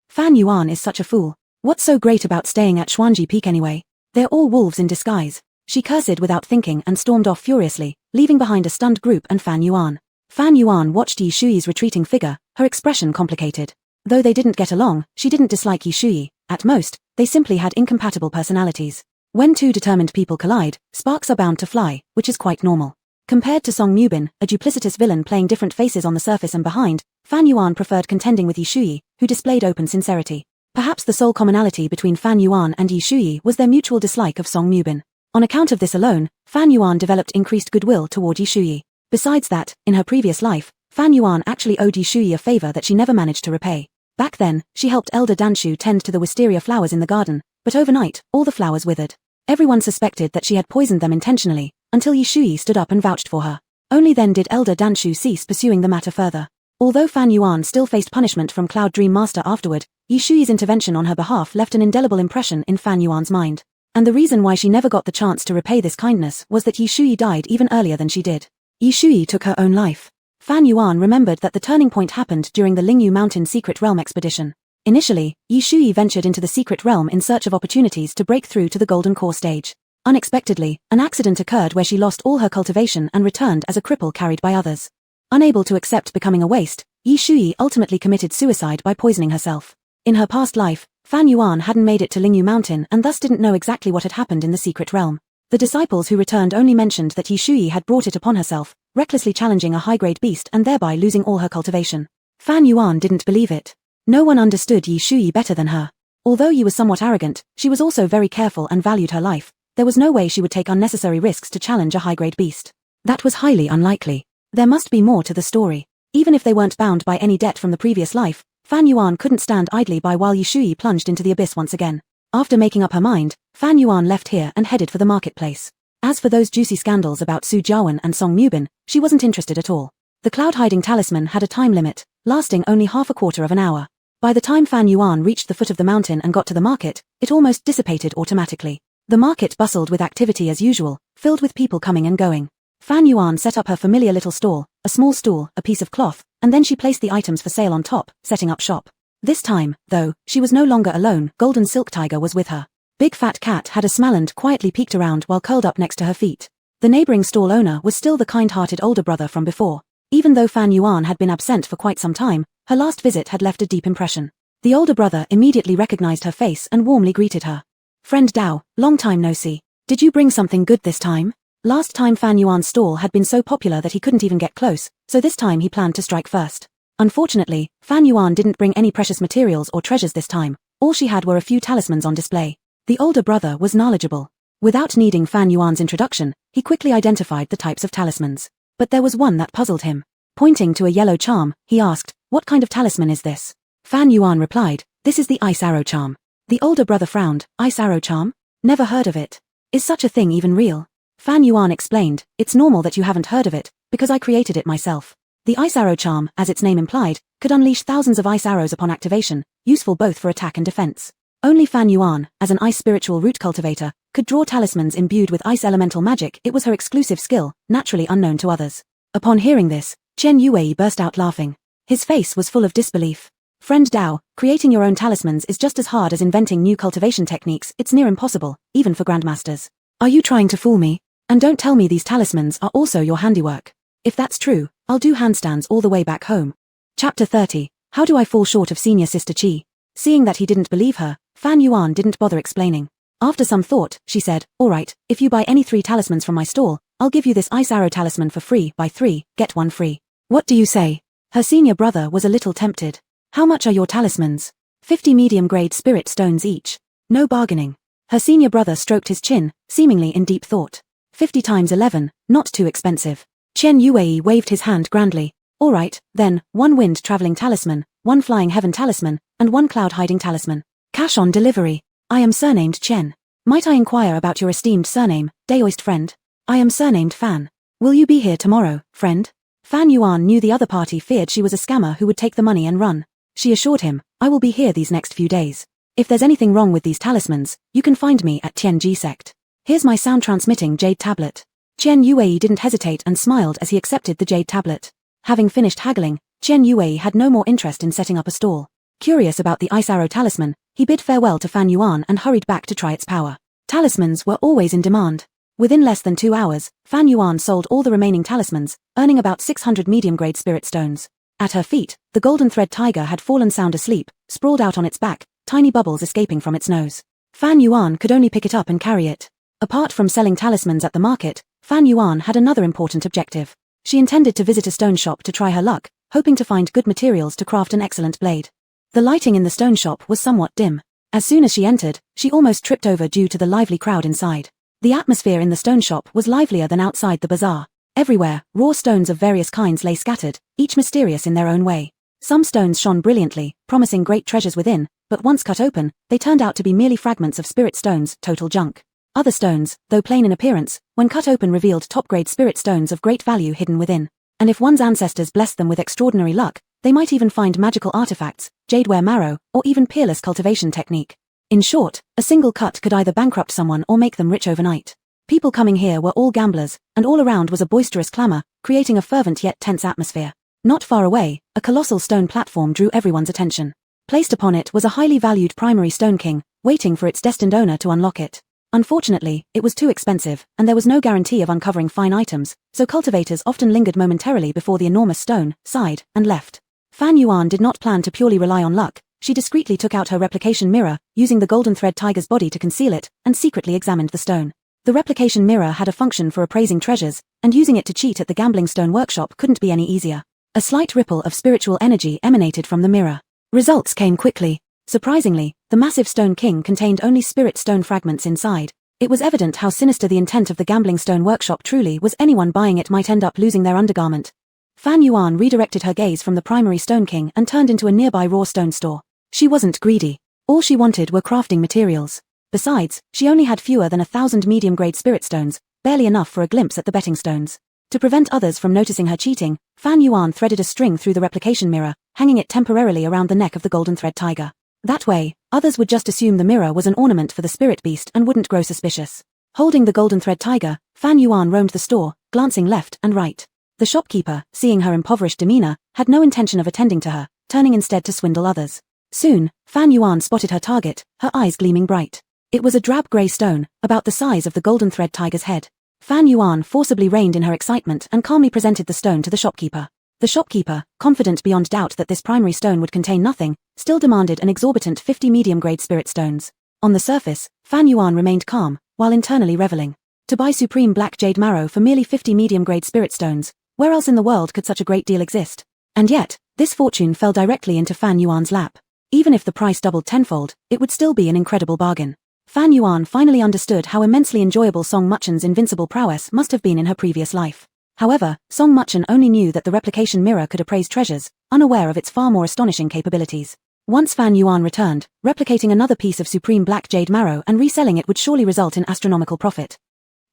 Fan Yuan is such a fool. What's so great about staying at Xuanji Peak anyway? They're all wolves in disguise. She cursed without thinking and stormed off furiously, leaving behind a stunned group and Fan Yuan. Fan Yuan watched Yi Shuyi's retreating figure, her expression complicated. Though they didn't get along, she didn't dislike Yi Shuyi. At most, they simply had incompatible personalities. When two determined people collide, sparks are bound to fly, which is quite normal. Compared to Song Mubin, a duplicitous villain playing different faces on the surface and behind, Fan Yuan preferred contending with Yi Shuyi, who displayed open sincerity. Perhaps the sole commonality between Fan Yuan and Yi Shuyi was their mutual dislike of Song Mubin. On account of this alone, Fan Yuan developed increased goodwill toward Yi Shuyi. Besides that, in her previous life, Fan Yuan actually owed Yi Shuyi a favor that she never managed to repay. Back then, she helped Elder Danshu tend to the wisteria flowers in the garden, but overnight, all the flowers withered. Everyone suspected that she had poisoned them intentionally, until Yi Shuyi stood up and vouched for her. Only then did Elder Danshu cease pursuing the matter further. Although Fan Yuan still faced punishment from Cloud Dream Master afterward, Yi Shuyi's intervention on her behalf left an indelible impression in Fan Yuan's mind. And the reason why she never got the chance to repay this kindness was that Yi Shuyi died even earlier than she did. Yi Shuyi took her own life. Fan Yuan remembered that the turning point happened during the Lingyu Mountain Secret Realm expedition. Initially, Yi Shuyi ventured into the secret realm in search of opportunities to break through to the Golden Core stage. Unexpectedly, an accident occurred where she lost all her cultivation and returned as a cripple carried by others. Unable to accept becoming a waste, Yi Shuyi ultimately committed suicide by poisoning herself. In her past life, Fan Yuan hadn't made it to Lingyu Mountain and thus didn't know exactly what had happened in the secret realm. The disciples who returned only mentioned that Yi Shuyi had brought it upon herself, recklessly challenging a high-grade beast and thereby losing all her cultivation. Fan Yuan didn't believe it. No one understood Yi Shuyi better than her. Although Yi was somewhat arrogant, she was also very careful and valued her life. There was no way she would take unnecessary risks to challenge a high-grade beast. That was highly unlikely. There must be more to the story. Even if they weren't bound by any debt from the previous life, Fan Yuan couldn't stand idly by while Yi Shuyi plunged into the abyss once again. After making up her mind, Fan Yuan left here and headed for the marketplace. As for those juicy scandals about Su Jiawen and Song Mubin, she wasn't interested at all. The cloud-hiding talisman had a time limit, lasting only half a quarter of an hour. By the time Fan Yuan reached the foot of the mountain and got to the market, it almost dissipated automatically. The market bustled with activity as usual, filled with people coming and going. Fan Yuan set up her familiar little stall, a small stool, a piece of cloth, and then she placed the items for sale on top, setting up shop. This time, though, she was no longer alone. Golden Silk Tiger was with her. Big Fat Cat had a smalland quietly peeked around while curled up next to her feet. The neighboring stall owner was still the kind-hearted older brother from before. Even though Fan Yuan had been absent for quite some time, her last visit had left a deep impression. The older brother immediately recognized her face and warmly greeted her. "Friend Dao, long time no see. Did you bring something good this time?" Last time Fan Yuan's stall had been so popular that he couldn't even get close, so this time he planned to strike first. Unfortunately, Fan Yuan didn't bring any precious materials or treasures this time. All she had were a few talismans on display. The older brother was knowledgeable. Without needing Fan Yuan's introduction, he quickly identified the types of talismans. But there was one that puzzled him. Pointing to a yellow charm, he asked, "What kind of talisman is this?" Fan Yuan replied, "This is the ice arrow charm." The older brother frowned. "Ice arrow charm? Never heard of it. Is such a thing even real?" Fan Yuan explained, "It's normal that you haven't heard of it, because I created it myself." The ice arrow charm, as its name implied, could unleash thousands of ice arrows upon activation, useful both for attack and defense. Only Fan Yuan, as an ice spiritual root cultivator, could draw talismans imbued with ice elemental magic. It was her exclusive skill, naturally unknown to others. Upon hearing this, Chen Yuwei burst out laughing. His face was full of disbelief. "Friend Dao, creating your own talismans is just as hard as inventing new cultivation techniques. It's near impossible, even for grandmasters. Are you trying to fool me? And don't tell me these talismans are also your handiwork. If that's true, I'll do handstands all the way back home." Chapter 30. How do I fall short of senior sister Qi? Seeing that he didn't believe her, Fan Yuan didn't bother explaining. After some thought, she said, "Alright, if you buy any 3 talismans from my stall, I'll give you this ice arrow talisman for free. Buy 3, get 1 free. What do you say?" Her senior brother was a little tempted. "How much are your talismans?" 50 medium-grade spirit stones each. No bargaining. Her senior brother stroked his chin, seemingly in deep thought. 50 times 11, not too expensive. Chen Yuwei waved his hand grandly. "Alright, then, 1 wind-traveling talisman, 1 flying heaven talisman, and 1 cloud-hiding talisman. Cash on delivery. I am surnamed Chen. Might I inquire about your esteemed surname, Daoist friend?" "I am surnamed Fan. Will you be here tomorrow, friend?" Fan Yuan knew the other party feared she was a scammer who would take the money and run. She assured him, "I will be here these next few days. If there's anything wrong with these talismans, you can find me at Tianji sect. Here's my sound-transmitting jade tablet." Chen Yuwei didn't hesitate and smiled as he accepted the jade tablet. Having finished haggling, Chen Yuwei had no more interest in setting up a stall. Curious about the ice arrow talisman, he bid farewell to Fan Yuan and hurried back to try its power. Talismans were always in demand. Within less than 2 hours, Fan Yuan sold all the remaining talismans, earning about 600 medium-grade spirit stones. At her feet, the golden thread tiger had fallen sound asleep, sprawled out on its back, tiny bubbles escaping from its nose. Fan Yuan could only pick it up and carry it. Apart from selling talismans at the market, Fan Yuan had another important objective. She intended to visit a stone shop to try her luck, hoping to find good materials to craft an excellent blade. The lighting in the stone shop was somewhat dim. As soon as she entered, she almost tripped over due to the lively crowd inside. The atmosphere in the stone shop was livelier than outside the bazaar. Everywhere, raw stones of various kinds lay scattered, each mysterious in their own way. Some stones shone brilliantly, promising great treasures within, but once cut open, they turned out to be merely fragments of spirit stones, total junk. Other stones, though plain in appearance, when cut open revealed top-grade spirit stones of great value hidden within. And if one's ancestors blessed them with extraordinary luck, they might even find magical artifacts, jadeware marrow, or even peerless cultivation technique. In short, a single cut could either bankrupt someone or make them rich overnight. People coming here were all gamblers, and all around was a boisterous clamor, creating a fervent yet tense atmosphere. Not far away, a colossal stone platform drew everyone's attention. Placed upon it was a highly valued primary stone king, waiting for its destined owner to unlock it. Unfortunately, it was too expensive, and there was no guarantee of uncovering fine items, so cultivators often lingered momentarily before the enormous stone, sighed, and left. Fan Yuan did not plan to purely rely on luck. She discreetly took out her replication mirror, using the golden thread tiger's body to conceal it, and secretly examined the stone. The replication mirror had a function for appraising treasures, and using it to cheat at the gambling stone workshop couldn't be any easier. A slight ripple of spiritual energy emanated from the mirror. Results came quickly. Surprisingly, the massive stone king contained only spirit stone fragments inside. It was evident how sinister the intent of the gambling stone workshop truly was. Anyone buying it might end up losing their undergarment. Fan Yuan redirected her gaze from the primary stone king and turned into a nearby raw stone store. She wasn't greedy. All she wanted were crafting materials. Besides, she only had fewer than 1,000 medium-grade spirit stones, barely enough for a glimpse at the betting stones. To prevent others from noticing her cheating, Fan Yuan threaded a string through the replication mirror, hanging it temporarily around the neck of the golden thread tiger. That way, others would just assume the mirror was an ornament for the spirit beast and wouldn't grow suspicious. Holding the golden thread tiger, Fan Yuan roamed the store, glancing left and right. The shopkeeper, seeing her impoverished demeanor, had no intention of attending to her, turning instead to swindle others. Soon, Fan Yuan spotted her target, her eyes gleaming bright. It was a drab grey stone, about the size of the golden thread tiger's head. Fan Yuan forcibly reined in her excitement and calmly presented the stone to the shopkeeper. The shopkeeper, confident beyond doubt that this primary stone would contain nothing, still demanded an exorbitant 50 medium-grade spirit stones. On the surface, Fan Yuan remained calm, while internally reveling. To buy supreme black jade marrow for merely 50 medium-grade spirit stones, where else in the world could such a great deal exist? And yet, this fortune fell directly into Fan Yuan's lap. Even if the price doubled tenfold, it would still be an incredible bargain. Fan Yuan finally understood how immensely enjoyable Song Muchen's invincible prowess must have been in her previous life. However, Song Muchen only knew that the replication mirror could appraise treasures, unaware of its far more astonishing capabilities. Once Fan Yuan returned, replicating another piece of supreme black jade marrow and reselling it would surely result in astronomical profit.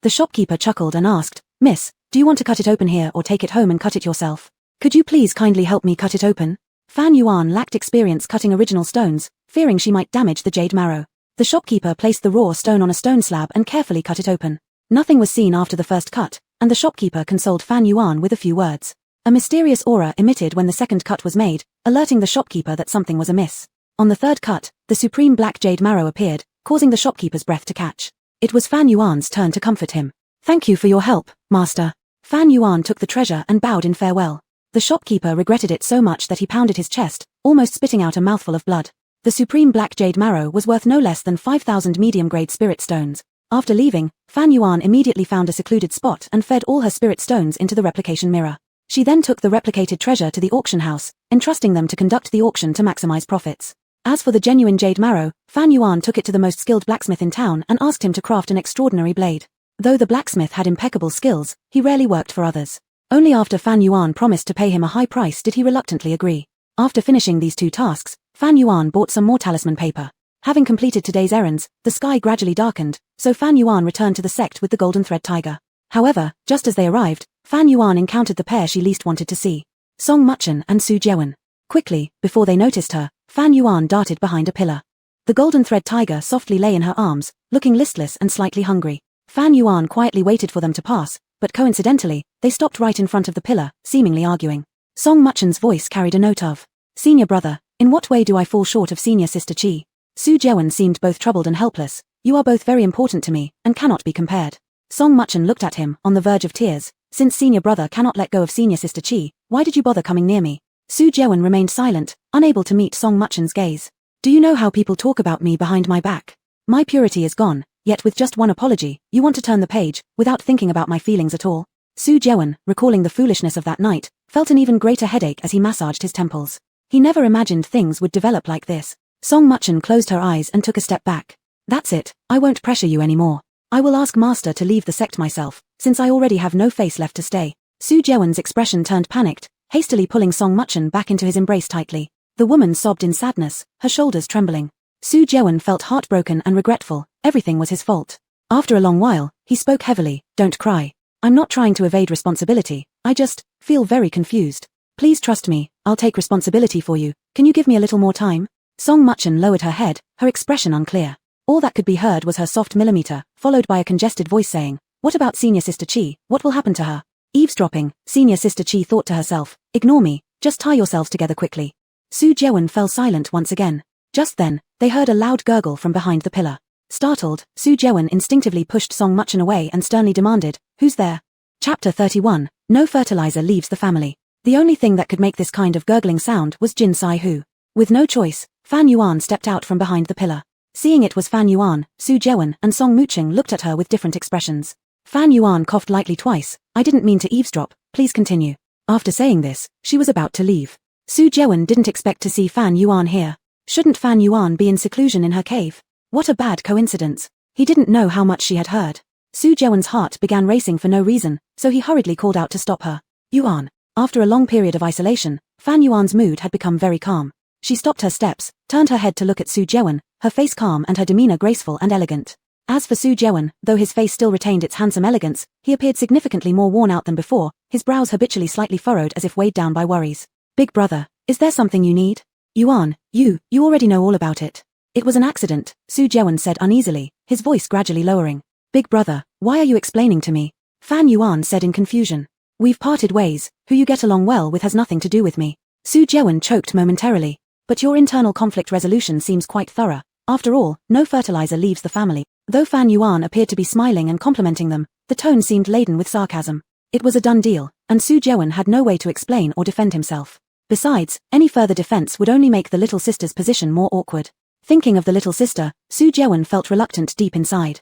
The shopkeeper chuckled and asked, "Miss, do you want to cut it open here or take it home and cut it yourself? Could you please kindly help me cut it open?" Fan Yuan lacked experience cutting original stones, fearing she might damage the jade marrow. The shopkeeper placed the raw stone on a stone slab and carefully cut it open. Nothing was seen after the first cut, and the shopkeeper consoled Fan Yuan with a few words. A mysterious aura emitted when the second cut was made, alerting the shopkeeper that something was amiss. On the third cut, the supreme black jade marrow appeared, causing the shopkeeper's breath to catch. It was Fan Yuan's turn to comfort him. "Thank you for your help, master." Fan Yuan took the treasure and bowed in farewell. The shopkeeper regretted it so much that he pounded his chest, almost spitting out a mouthful of blood. The supreme black jade marrow was worth no less than 5,000 medium-grade spirit stones. After leaving, Fan Yuan immediately found a secluded spot and fed all her spirit stones into the replication mirror. She then took the replicated treasure to the auction house, entrusting them to conduct the auction to maximize profits. As for the genuine jade marrow, Fan Yuan took it to the most skilled blacksmith in town and asked him to craft an extraordinary blade. Though the blacksmith had impeccable skills, he rarely worked for others. Only after Fan Yuan promised to pay him a high price did he reluctantly agree. After finishing these two tasks, Fan Yuan bought some more talisman paper. Having completed today's errands, the sky gradually darkened, so Fan Yuan returned to the sect with the golden thread tiger. However, just as they arrived, Fan Yuan encountered the pair she least wanted to see. Song Muchen and Su Jewen. Quickly, before they noticed her, Fan Yuan darted behind a pillar. The golden thread tiger softly lay in her arms, looking listless and slightly hungry. Fan Yuan quietly waited for them to pass, but coincidentally, they stopped right in front of the pillar, seemingly arguing. Song Muchen's voice carried a note of, "Senior brother, in what way do I fall short of senior sister Chi?" Su Jewen seemed both troubled and helpless. "You are both very important to me, and cannot be compared." Song Muchen looked at him, on the verge of tears. "Since senior brother cannot let go of senior sister Chi, why did you bother coming near me?" Su Jewen remained silent, unable to meet Song Muchen's gaze. "Do you know how people talk about me behind my back? My purity is gone, yet with just one apology, you want to turn the page, without thinking about my feelings at all." Su Jewen, recalling the foolishness of that night, felt an even greater headache as he massaged his temples. He never imagined things would develop like this. Song Muchen closed her eyes and took a step back. "That's it, I won't pressure you anymore. I will ask master to leave the sect myself, since I already have no face left to stay." Su Jewen's expression turned panicked, hastily pulling Song Muchen back into his embrace tightly. The woman sobbed in sadness, her shoulders trembling. Su Jewen felt heartbroken and regretful. Everything was his fault. After a long while, he spoke heavily. "Don't cry. I'm not trying to evade responsibility, I just feel very confused. Please trust me, I'll take responsibility for you. Can you give me a little more time?" Song Muchen lowered her head, her expression unclear. All that could be heard was her soft millimeter, followed by a congested voice saying, "What about senior sister Chi? What will happen to her?" Eavesdropping, senior sister Chi thought to herself, "Ignore me, just tie yourselves together quickly." Su Jewen fell silent once again. Just then, they heard a loud gurgle from behind the pillar. Startled, Su Jewen instinctively pushed Song Muchen away and sternly demanded, "Who's there?" Chapter 31, No Fertilizer Leaves the Family. The only thing that could make this kind of gurgling sound was Jin Sai Hu. With no choice, Fan Yuan stepped out from behind the pillar. Seeing it was Fan Yuan, Su Jewen and Song Muqing looked at her with different expressions. Fan Yuan coughed lightly twice. I didn't mean to eavesdrop, please continue. After saying this, she was about to leave. Su Jewen didn't expect to see Fan Yuan here. Shouldn't Fan Yuan be in seclusion in her cave? What a bad coincidence. He didn't know how much she had heard. Su Jewen's heart began racing for no reason, so he hurriedly called out to stop her. Yuan. After a long period of isolation, Fan Yuan's mood had become very calm. She stopped her steps, turned her head to look at Su Jewen, her face calm and her demeanor graceful and elegant. As for Su Jewen, though his face still retained its handsome elegance, he appeared significantly more worn out than before, his brows habitually slightly furrowed as if weighed down by worries. Big brother, is there something you need? Yuan, you already know all about it. It was an accident, Su Jewen said uneasily, his voice gradually lowering. Big brother, why are you explaining to me? Fan Yuan said in confusion. We've parted ways, who you get along well with has nothing to do with me. Su Jewen choked momentarily. But your internal conflict resolution seems quite thorough. After all, no fertilizer leaves the family. Though Fan Yuan appeared to be smiling and complimenting them, the tone seemed laden with sarcasm. It was a done deal, and Su Jewen had no way to explain or defend himself. Besides, any further defense would only make the little sister's position more awkward. Thinking of the little sister, Su Jewen felt reluctant deep inside.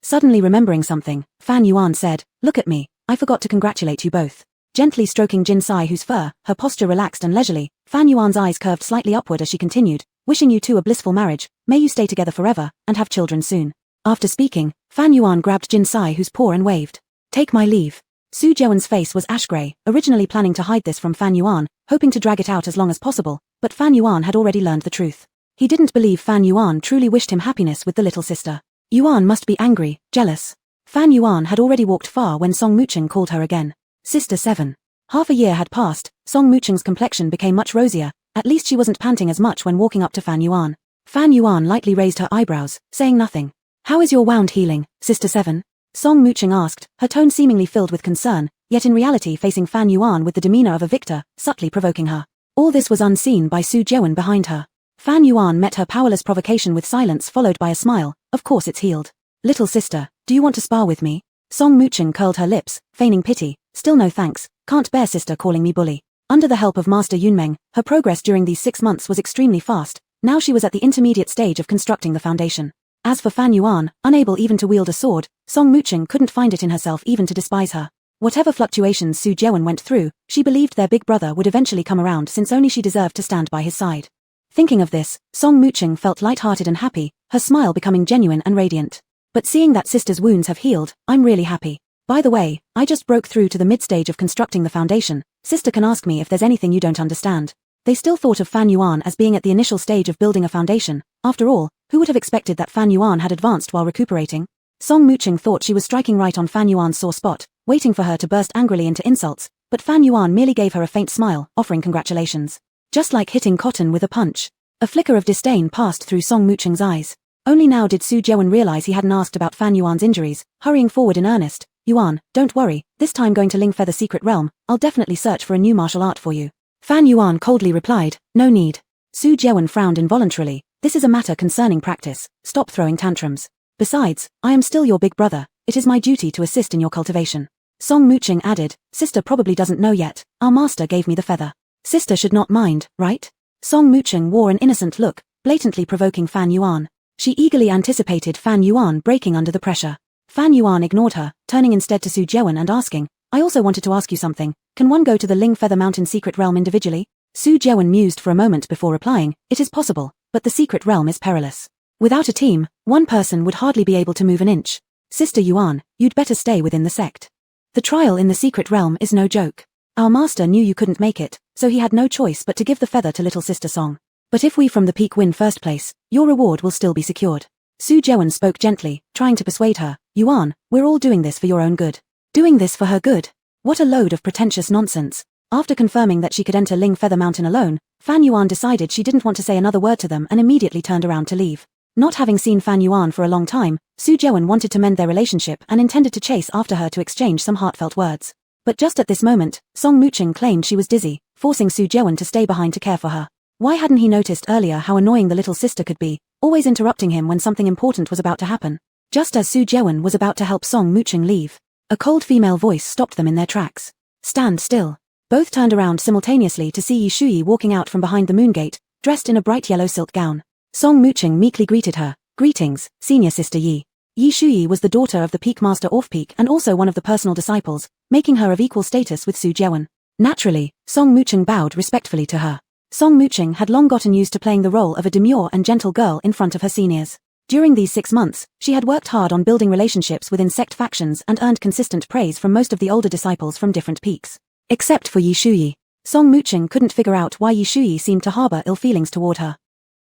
Suddenly remembering something, Fan Yuan said, look at me, I forgot to congratulate you both. Gently stroking Jin Sai whose fur, her posture relaxed and leisurely, Fan Yuan's eyes curved slightly upward as she continued, wishing you two a blissful marriage, may you stay together forever, and have children soon. After speaking, Fan Yuan grabbed Jin Sai whose paw and waved. Take my leave. Su Jewen's face was ash-grey, originally planning to hide this from Fan Yuan, hoping to drag it out as long as possible, but Fan Yuan had already learned the truth. He didn't believe Fan Yuan truly wished him happiness with the little sister. Yuan must be angry, jealous. Fan Yuan had already walked far when Song Muqing called her again. Sister 7. Half a year had passed, Song Muqing's complexion became much rosier, at least she wasn't panting as much when walking up to Fan Yuan. Fan Yuan lightly raised her eyebrows, saying nothing. How is your wound healing, Sister 7? Song Muqing asked, her tone seemingly filled with concern, yet in reality facing Fan Yuan with the demeanor of a victor, subtly provoking her. All this was unseen by Su Jewen behind her. Fan Yuan met her powerless provocation with silence followed by a smile. Of course it's healed. Little sister, do you want to spar with me? Song Muqing curled her lips, feigning pity. Still no thanks, can't bear sister calling me bully. Under the help of Master Yunmeng, her progress during these 6 months was extremely fast. Now she was at the intermediate stage of constructing the foundation. As for Fan Yuan, unable even to wield a sword, Song Muqing couldn't find it in herself even to despise her. Whatever fluctuations Su Jewen went through, she believed their big brother would eventually come around since only she deserved to stand by his side. Thinking of this, Song Muqing felt light-hearted and happy, her smile becoming genuine and radiant. But seeing that sister's wounds have healed, I'm really happy. By the way, I just broke through to the mid-stage of constructing the foundation. Sister can ask me if there's anything you don't understand. They still thought of Fan Yuan as being at the initial stage of building a foundation. After all, who would have expected that Fan Yuan had advanced while recuperating? Song Muqing thought she was striking right on Fan Yuan's sore spot, waiting for her to burst angrily into insults, but Fan Yuan merely gave her a faint smile, offering congratulations. Just like hitting cotton with a punch. A flicker of disdain passed through Song Muqing's eyes. Only now did Su Jewen realize he hadn't asked about Fan Yuan's injuries, hurrying forward in earnest. Yuan, don't worry, this time going to Ling Feather Secret Realm, I'll definitely search for a new martial art for you. Fan Yuan coldly replied, no need. Su Jewen frowned involuntarily, this is a matter concerning practice, stop throwing tantrums. Besides, I am still your big brother, it is my duty to assist in your cultivation. Song Muqing added, sister probably doesn't know yet, our master gave me the feather. Sister should not mind, right? Song Muqing wore an innocent look, blatantly provoking Fan Yuan. She eagerly anticipated Fan Yuan breaking under the pressure. Fan Yuan ignored her, turning instead to Su Jewen and asking, I also wanted to ask you something, can one go to the Ling Feather Mountain Secret Realm individually? Su Jewen mused for a moment before replying, it is possible, but the secret realm is perilous. Without a team, one person would hardly be able to move an inch. Sister Yuan, you'd better stay within the sect. The trial in the secret realm is no joke. Our master knew you couldn't make it, so he had no choice but to give the feather to little sister Song. But if we from the peak win first place, your reward will still be secured. Su Jewen spoke gently, trying to persuade her, Yuan, we're all doing this for your own good. Doing this for her good? What a load of pretentious nonsense. After confirming that she could enter Ling Feather Mountain alone, Fan Yuan decided she didn't want to say another word to them and immediately turned around to leave. Not having seen Fan Yuan for a long time, Su Jewen wanted to mend their relationship and intended to chase after her to exchange some heartfelt words. But just at this moment, Song Muqing claimed she was dizzy, forcing Su Jewen to stay behind to care for her. Why hadn't he noticed earlier how annoying the little sister could be, always interrupting him when something important was about to happen? Just as Su Jewen was about to help Song Muqing leave, a cold female voice stopped them in their tracks. Stand still. Both turned around simultaneously to see Yi Shuyi walking out from behind the moon gate, dressed in a bright yellow silk gown. Song Muqing meekly greeted her, Greetings, senior sister Yi. Yi Shuyi was the daughter of the Peak Master Off-Peak and also one of the personal disciples, making her of equal status with Su Jeon. Naturally, Song Mucheng bowed respectfully to her. Song Mucheng had long gotten used to playing the role of a demure and gentle girl in front of her seniors. During these 6 months, she had worked hard on building relationships within sect factions and earned consistent praise from most of the older disciples from different peaks. Except for Yi Shuyi. Song Mucheng couldn't figure out why Yi Shuyi seemed to harbor ill feelings toward her.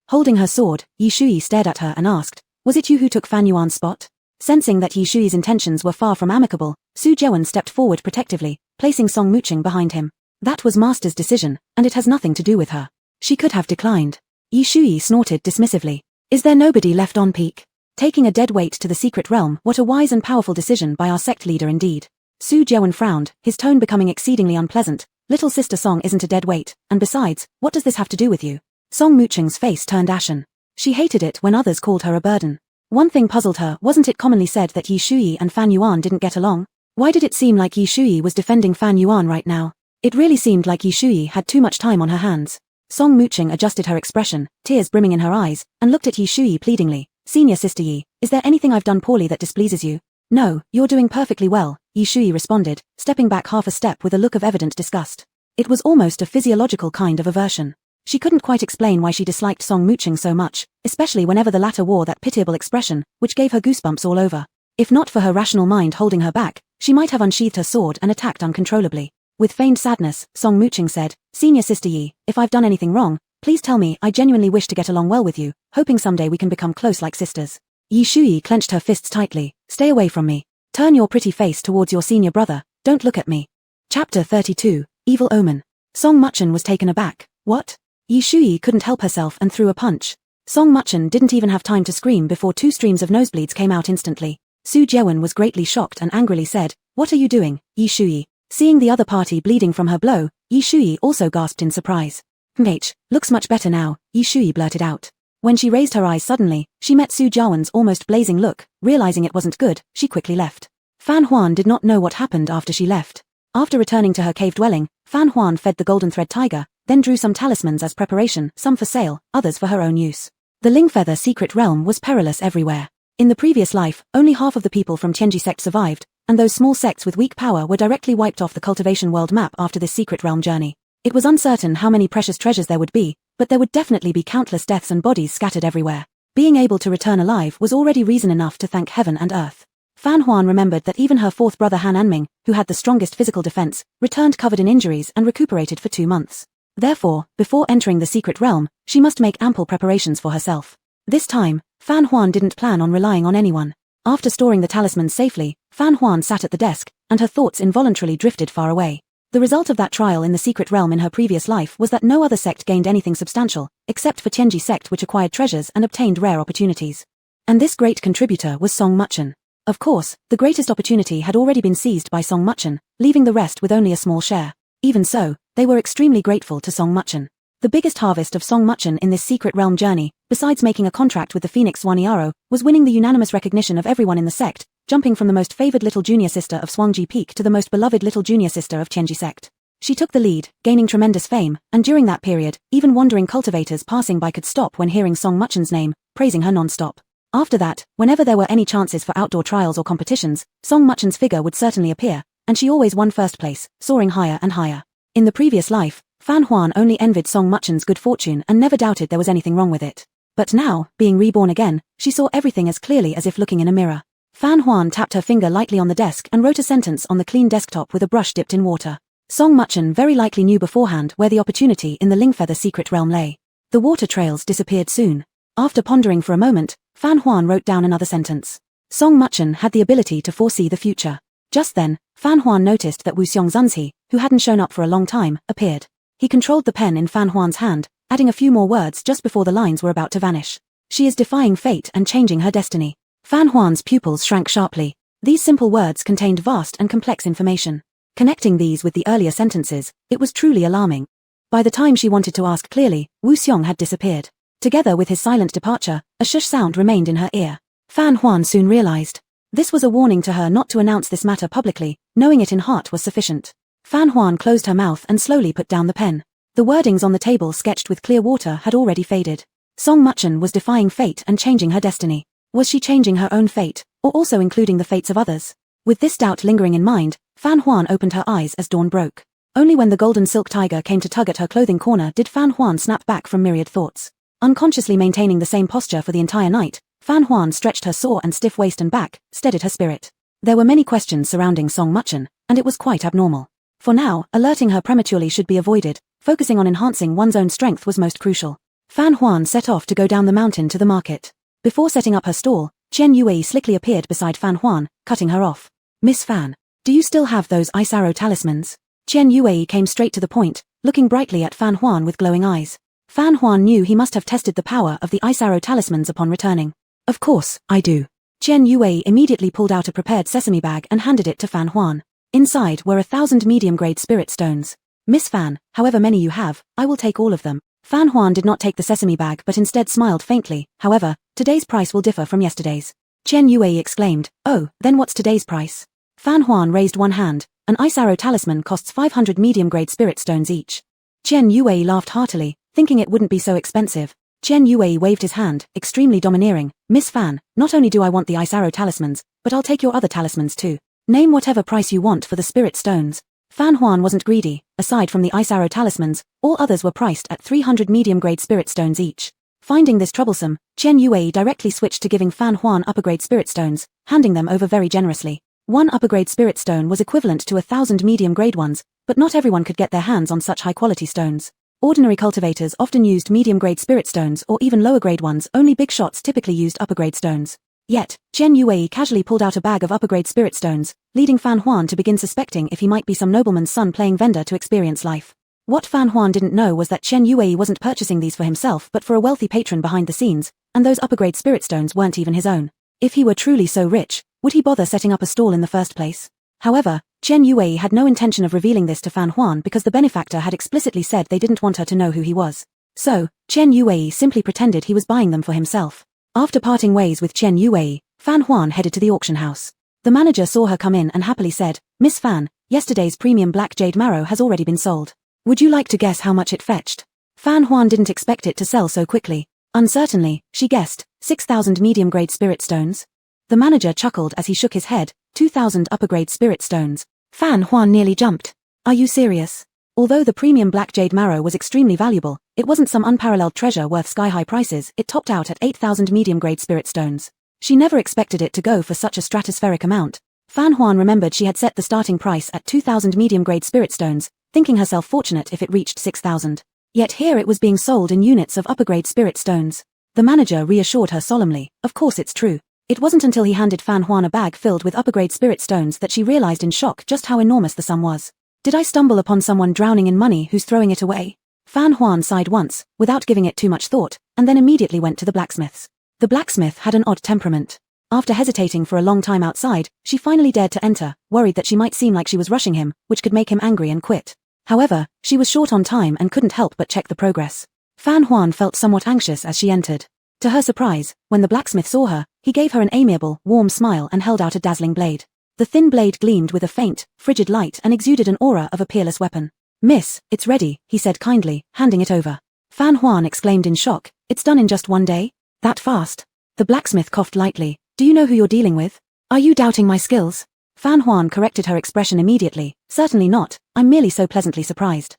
Holding her sword, Yi Shuyi stared at her and asked, "Was it you who took Fan Yuan's spot?" Sensing that Yi Shuyi's intentions were far from amicable, Su Jeon stepped forward protectively, placing Song Mucheng behind him. That was Master's decision, and it has nothing to do with her. She could have declined. Yi Shuyi snorted dismissively. Is there nobody left on peak? Taking a dead weight to the secret realm, what a wise and powerful decision by our sect leader indeed. Su Jeon frowned, his tone becoming exceedingly unpleasant. Little sister Song isn't a dead weight, and besides, what does this have to do with you? Song Mucheng's face turned ashen. She hated it when others called her a burden. One thing puzzled her, wasn't it commonly said that Yi Shuyi and Fan Yuan didn't get along? Why did it seem like Yi Shuyi was defending Fan Yuan right now? It really seemed like Yi Shuyi had too much time on her hands. Song Mucheng adjusted her expression, tears brimming in her eyes, and looked at Yi Shuyi pleadingly. Senior sister Yi, is there anything I've done poorly that displeases you? No, you're doing perfectly well, Yi Shuyi responded, stepping back half a step with a look of evident disgust. It was almost a physiological kind of aversion. She couldn't quite explain why she disliked Song Mucheng so much, especially whenever the latter wore that pitiable expression, which gave her goosebumps all over. If not for her rational mind holding her back, she might have unsheathed her sword and attacked uncontrollably. With feigned sadness, Song Mucheng said, Senior sister Yi, if I've done anything wrong, please tell me. I genuinely wish to get along well with you, hoping someday we can become close like sisters. Yi Shuyi clenched her fists tightly. Stay away from me. Turn your pretty face towards your senior brother, don't look at me. Chapter 32, Evil Omen. Song Mucheng was taken aback. What? Yi Shuyi couldn't help herself and threw a punch. Song Mucheng didn't even have time to scream before 2 streams of nosebleeds came out instantly. Su Jeon was greatly shocked and angrily said, What are you doing, Yi Shuyi? Seeing the other party bleeding from her blow, Yi Shuyi also gasped in surprise. Looks much better now, Yi Shuyi blurted out. When she raised her eyes suddenly, she met Su Jiawen's almost blazing look. Realizing it wasn't good, she quickly left. Fan Huan did not know what happened after she left. After returning to her cave dwelling, Fan Huan fed the golden thread tiger, then drew some talismans as preparation, some for sale, others for her own use. The Lingfeather secret realm was perilous everywhere. In the previous life, only half of the people from Tianji sect survived, and those small sects with weak power were directly wiped off the cultivation world map after this secret realm journey. It was uncertain how many precious treasures there would be, but there would definitely be countless deaths and bodies scattered everywhere. Being able to return alive was already reason enough to thank heaven and earth. Fan Huan remembered that even her fourth brother Han Anming, who had the strongest physical defense, returned covered in injuries and recuperated for 2 months. Therefore, before entering the secret realm, she must make ample preparations for herself. This time, Fan Huan didn't plan on relying on anyone. After storing the talismans safely, Fan Huan sat at the desk, and her thoughts involuntarily drifted far away. The result of that trial in the secret realm in her previous life was that no other sect gained anything substantial, except for Tianji sect, which acquired treasures and obtained rare opportunities. And this great contributor was Song Mucheng. Of course, the greatest opportunity had already been seized by Song Mucheng, leaving the rest with only a small share. Even so, they were extremely grateful to Song Mucheng. The biggest harvest of Song Mucheng in this secret realm journey, besides making a contract with the Phoenix Swaniaro, was winning the unanimous recognition of everyone in the sect, jumping from the most favored little junior sister of Swangji Peak to the most beloved little junior sister of Tianji sect. She took the lead, gaining tremendous fame, and during that period, even wandering cultivators passing by could stop when hearing Song Mucheng's name, praising her non-stop. After that, whenever there were any chances for outdoor trials or competitions, Song Mucheng's figure would certainly appear, and she always won first place, soaring higher and higher. In the previous life, Fan Huan only envied Song Mucheng's good fortune and never doubted there was anything wrong with it. But now, being reborn again, she saw everything as clearly as if looking in a mirror. Fan Huan tapped her finger lightly on the desk and wrote a sentence on the clean desktop with a brush dipped in water. Song Mucheng very likely knew beforehand where the opportunity in the Lingfeather secret realm lay. The water trails disappeared soon. After pondering for a moment, Fan Huan wrote down another sentence. Song Mucheng had the ability to foresee the future. Just then, Fan Huan noticed that Wu Xiong Zunzi, who hadn't shown up for a long time, appeared. He controlled the pen in Fan Huan's hand, adding a few more words just before the lines were about to vanish. She is defying fate and changing her destiny. Fan Huan's pupils shrank sharply. These simple words contained vast and complex information. Connecting these with the earlier sentences, it was truly alarming. By the time she wanted to ask clearly, Wu Xiong had disappeared. Together with his silent departure, a shush sound remained in her ear. Fan Huan soon realized. This was a warning to her not to announce this matter publicly, knowing it in heart was sufficient. Fan Huan closed her mouth and slowly put down the pen. The wordings on the table sketched with clear water had already faded. Song Muchen was defying fate and changing her destiny. Was she changing her own fate, or also including the fates of others? With this doubt lingering in mind, Fan Huan opened her eyes as dawn broke. Only when the golden silk tiger came to tug at her clothing corner did Fan Huan snap back from myriad thoughts. Unconsciously maintaining the same posture for the entire night, Fan Huan stretched her sore and stiff waist and back, steadied her spirit. There were many questions surrounding Song Muchen, and it was quite abnormal. For now, alerting her prematurely should be avoided. Focusing on enhancing one's own strength was most crucial. Fan Huan set off to go down the mountain to the market. Before setting up her stall, Chen Yue slickly appeared beside Fan Huan, cutting her off. "Miss Fan, do you still have those ice arrow talismans?" Chen Yue came straight to the point, looking brightly at Fan Huan with glowing eyes. Fan Huan knew he must have tested the power of the ice arrow talismans upon returning. "Of course, I do." Chen Yue immediately pulled out a prepared sesame bag and handed it to Fan Huan. Inside were 1,000 medium-grade spirit stones. "Miss Fan, however many you have, I will take all of them." Fan Huan did not take the sesame bag but instead smiled faintly. "However, today's price will differ from yesterday's." Chen Yue exclaimed, "Oh, then what's today's price?" Fan Huan raised one hand. "An ice arrow talisman costs 500 medium-grade spirit stones each." Chen Yue laughed heartily, thinking it wouldn't be so expensive. Chen Yue waved his hand, extremely domineering. "Miss Fan, not only do I want the ice arrow talismans, but I'll take your other talismans too. Name whatever price you want for the spirit stones." Fan Huan wasn't greedy. Aside from the ice arrow talismans, all others were priced at 300 medium-grade spirit stones each. Finding this troublesome, Chen Yue directly switched to giving Fan Huan upper-grade spirit stones, handing them over very generously. One upper-grade spirit stone was equivalent to 1,000 medium-grade ones, but not everyone could get their hands on such high-quality stones. Ordinary cultivators often used medium-grade spirit stones or even lower-grade ones. Only big shots typically used upper-grade stones. Yet, Chen Yue casually pulled out a bag of upper-grade spirit stones, leading Fan Huan to begin suspecting if he might be some nobleman's son playing vendor to experience life. What Fan Huan didn't know was that Chen Yue wasn't purchasing these for himself but for a wealthy patron behind the scenes, and those upper-grade spirit stones weren't even his own. If he were truly so rich, would he bother setting up a stall in the first place? However, Chen Yue had no intention of revealing this to Fan Huan because the benefactor had explicitly said they didn't want her to know who he was. So, Chen Yue simply pretended he was buying them for himself. After parting ways with Chen Yue, Fan Huan headed to the auction house. The manager saw her come in and happily said, "Miss Fan, yesterday's premium black jade marrow has already been sold. Would you like to guess how much it fetched?" Fan Huan didn't expect it to sell so quickly. Uncertainly, she guessed, 6,000 medium-grade spirit stones. The manager chuckled as he shook his head, 2,000 upper-grade spirit stones. Fan Huan nearly jumped. "Are you serious?" Although the premium black jade marrow was extremely valuable, it wasn't some unparalleled treasure worth sky-high prices. It topped out at 8,000 medium-grade spirit stones. She never expected it to go for such a stratospheric amount. Fan Huan remembered she had set the starting price at 2,000 medium-grade spirit stones, thinking herself fortunate if it reached 6,000. Yet here it was being sold in units of upper-grade spirit stones. The manager reassured her solemnly, "Of course it's true." It wasn't until he handed Fan Huan a bag filled with upper-grade spirit stones that she realized in shock just how enormous the sum was. "Did I stumble upon someone drowning in money who's throwing it away?" Fan Huan sighed once, without giving it too much thought, and then immediately went to the blacksmith's. The blacksmith had an odd temperament. After hesitating for a long time outside, she finally dared to enter, worried that she might seem like she was rushing him, which could make him angry and quit. However, she was short on time and couldn't help but check the progress. Fan Huan felt somewhat anxious as she entered. To her surprise, when the blacksmith saw her, he gave her an amiable, warm smile and held out a dazzling blade. The thin blade gleamed with a faint, frigid light and exuded an aura of a peerless weapon. "Miss, it's ready," he said kindly, handing it over. Fan Huan exclaimed in shock, "It's done in just one day? That fast?" The blacksmith coughed lightly. "Do you know who you're dealing with? Are you doubting my skills?" Fan Huan corrected her expression immediately. "Certainly not, I'm merely so pleasantly surprised."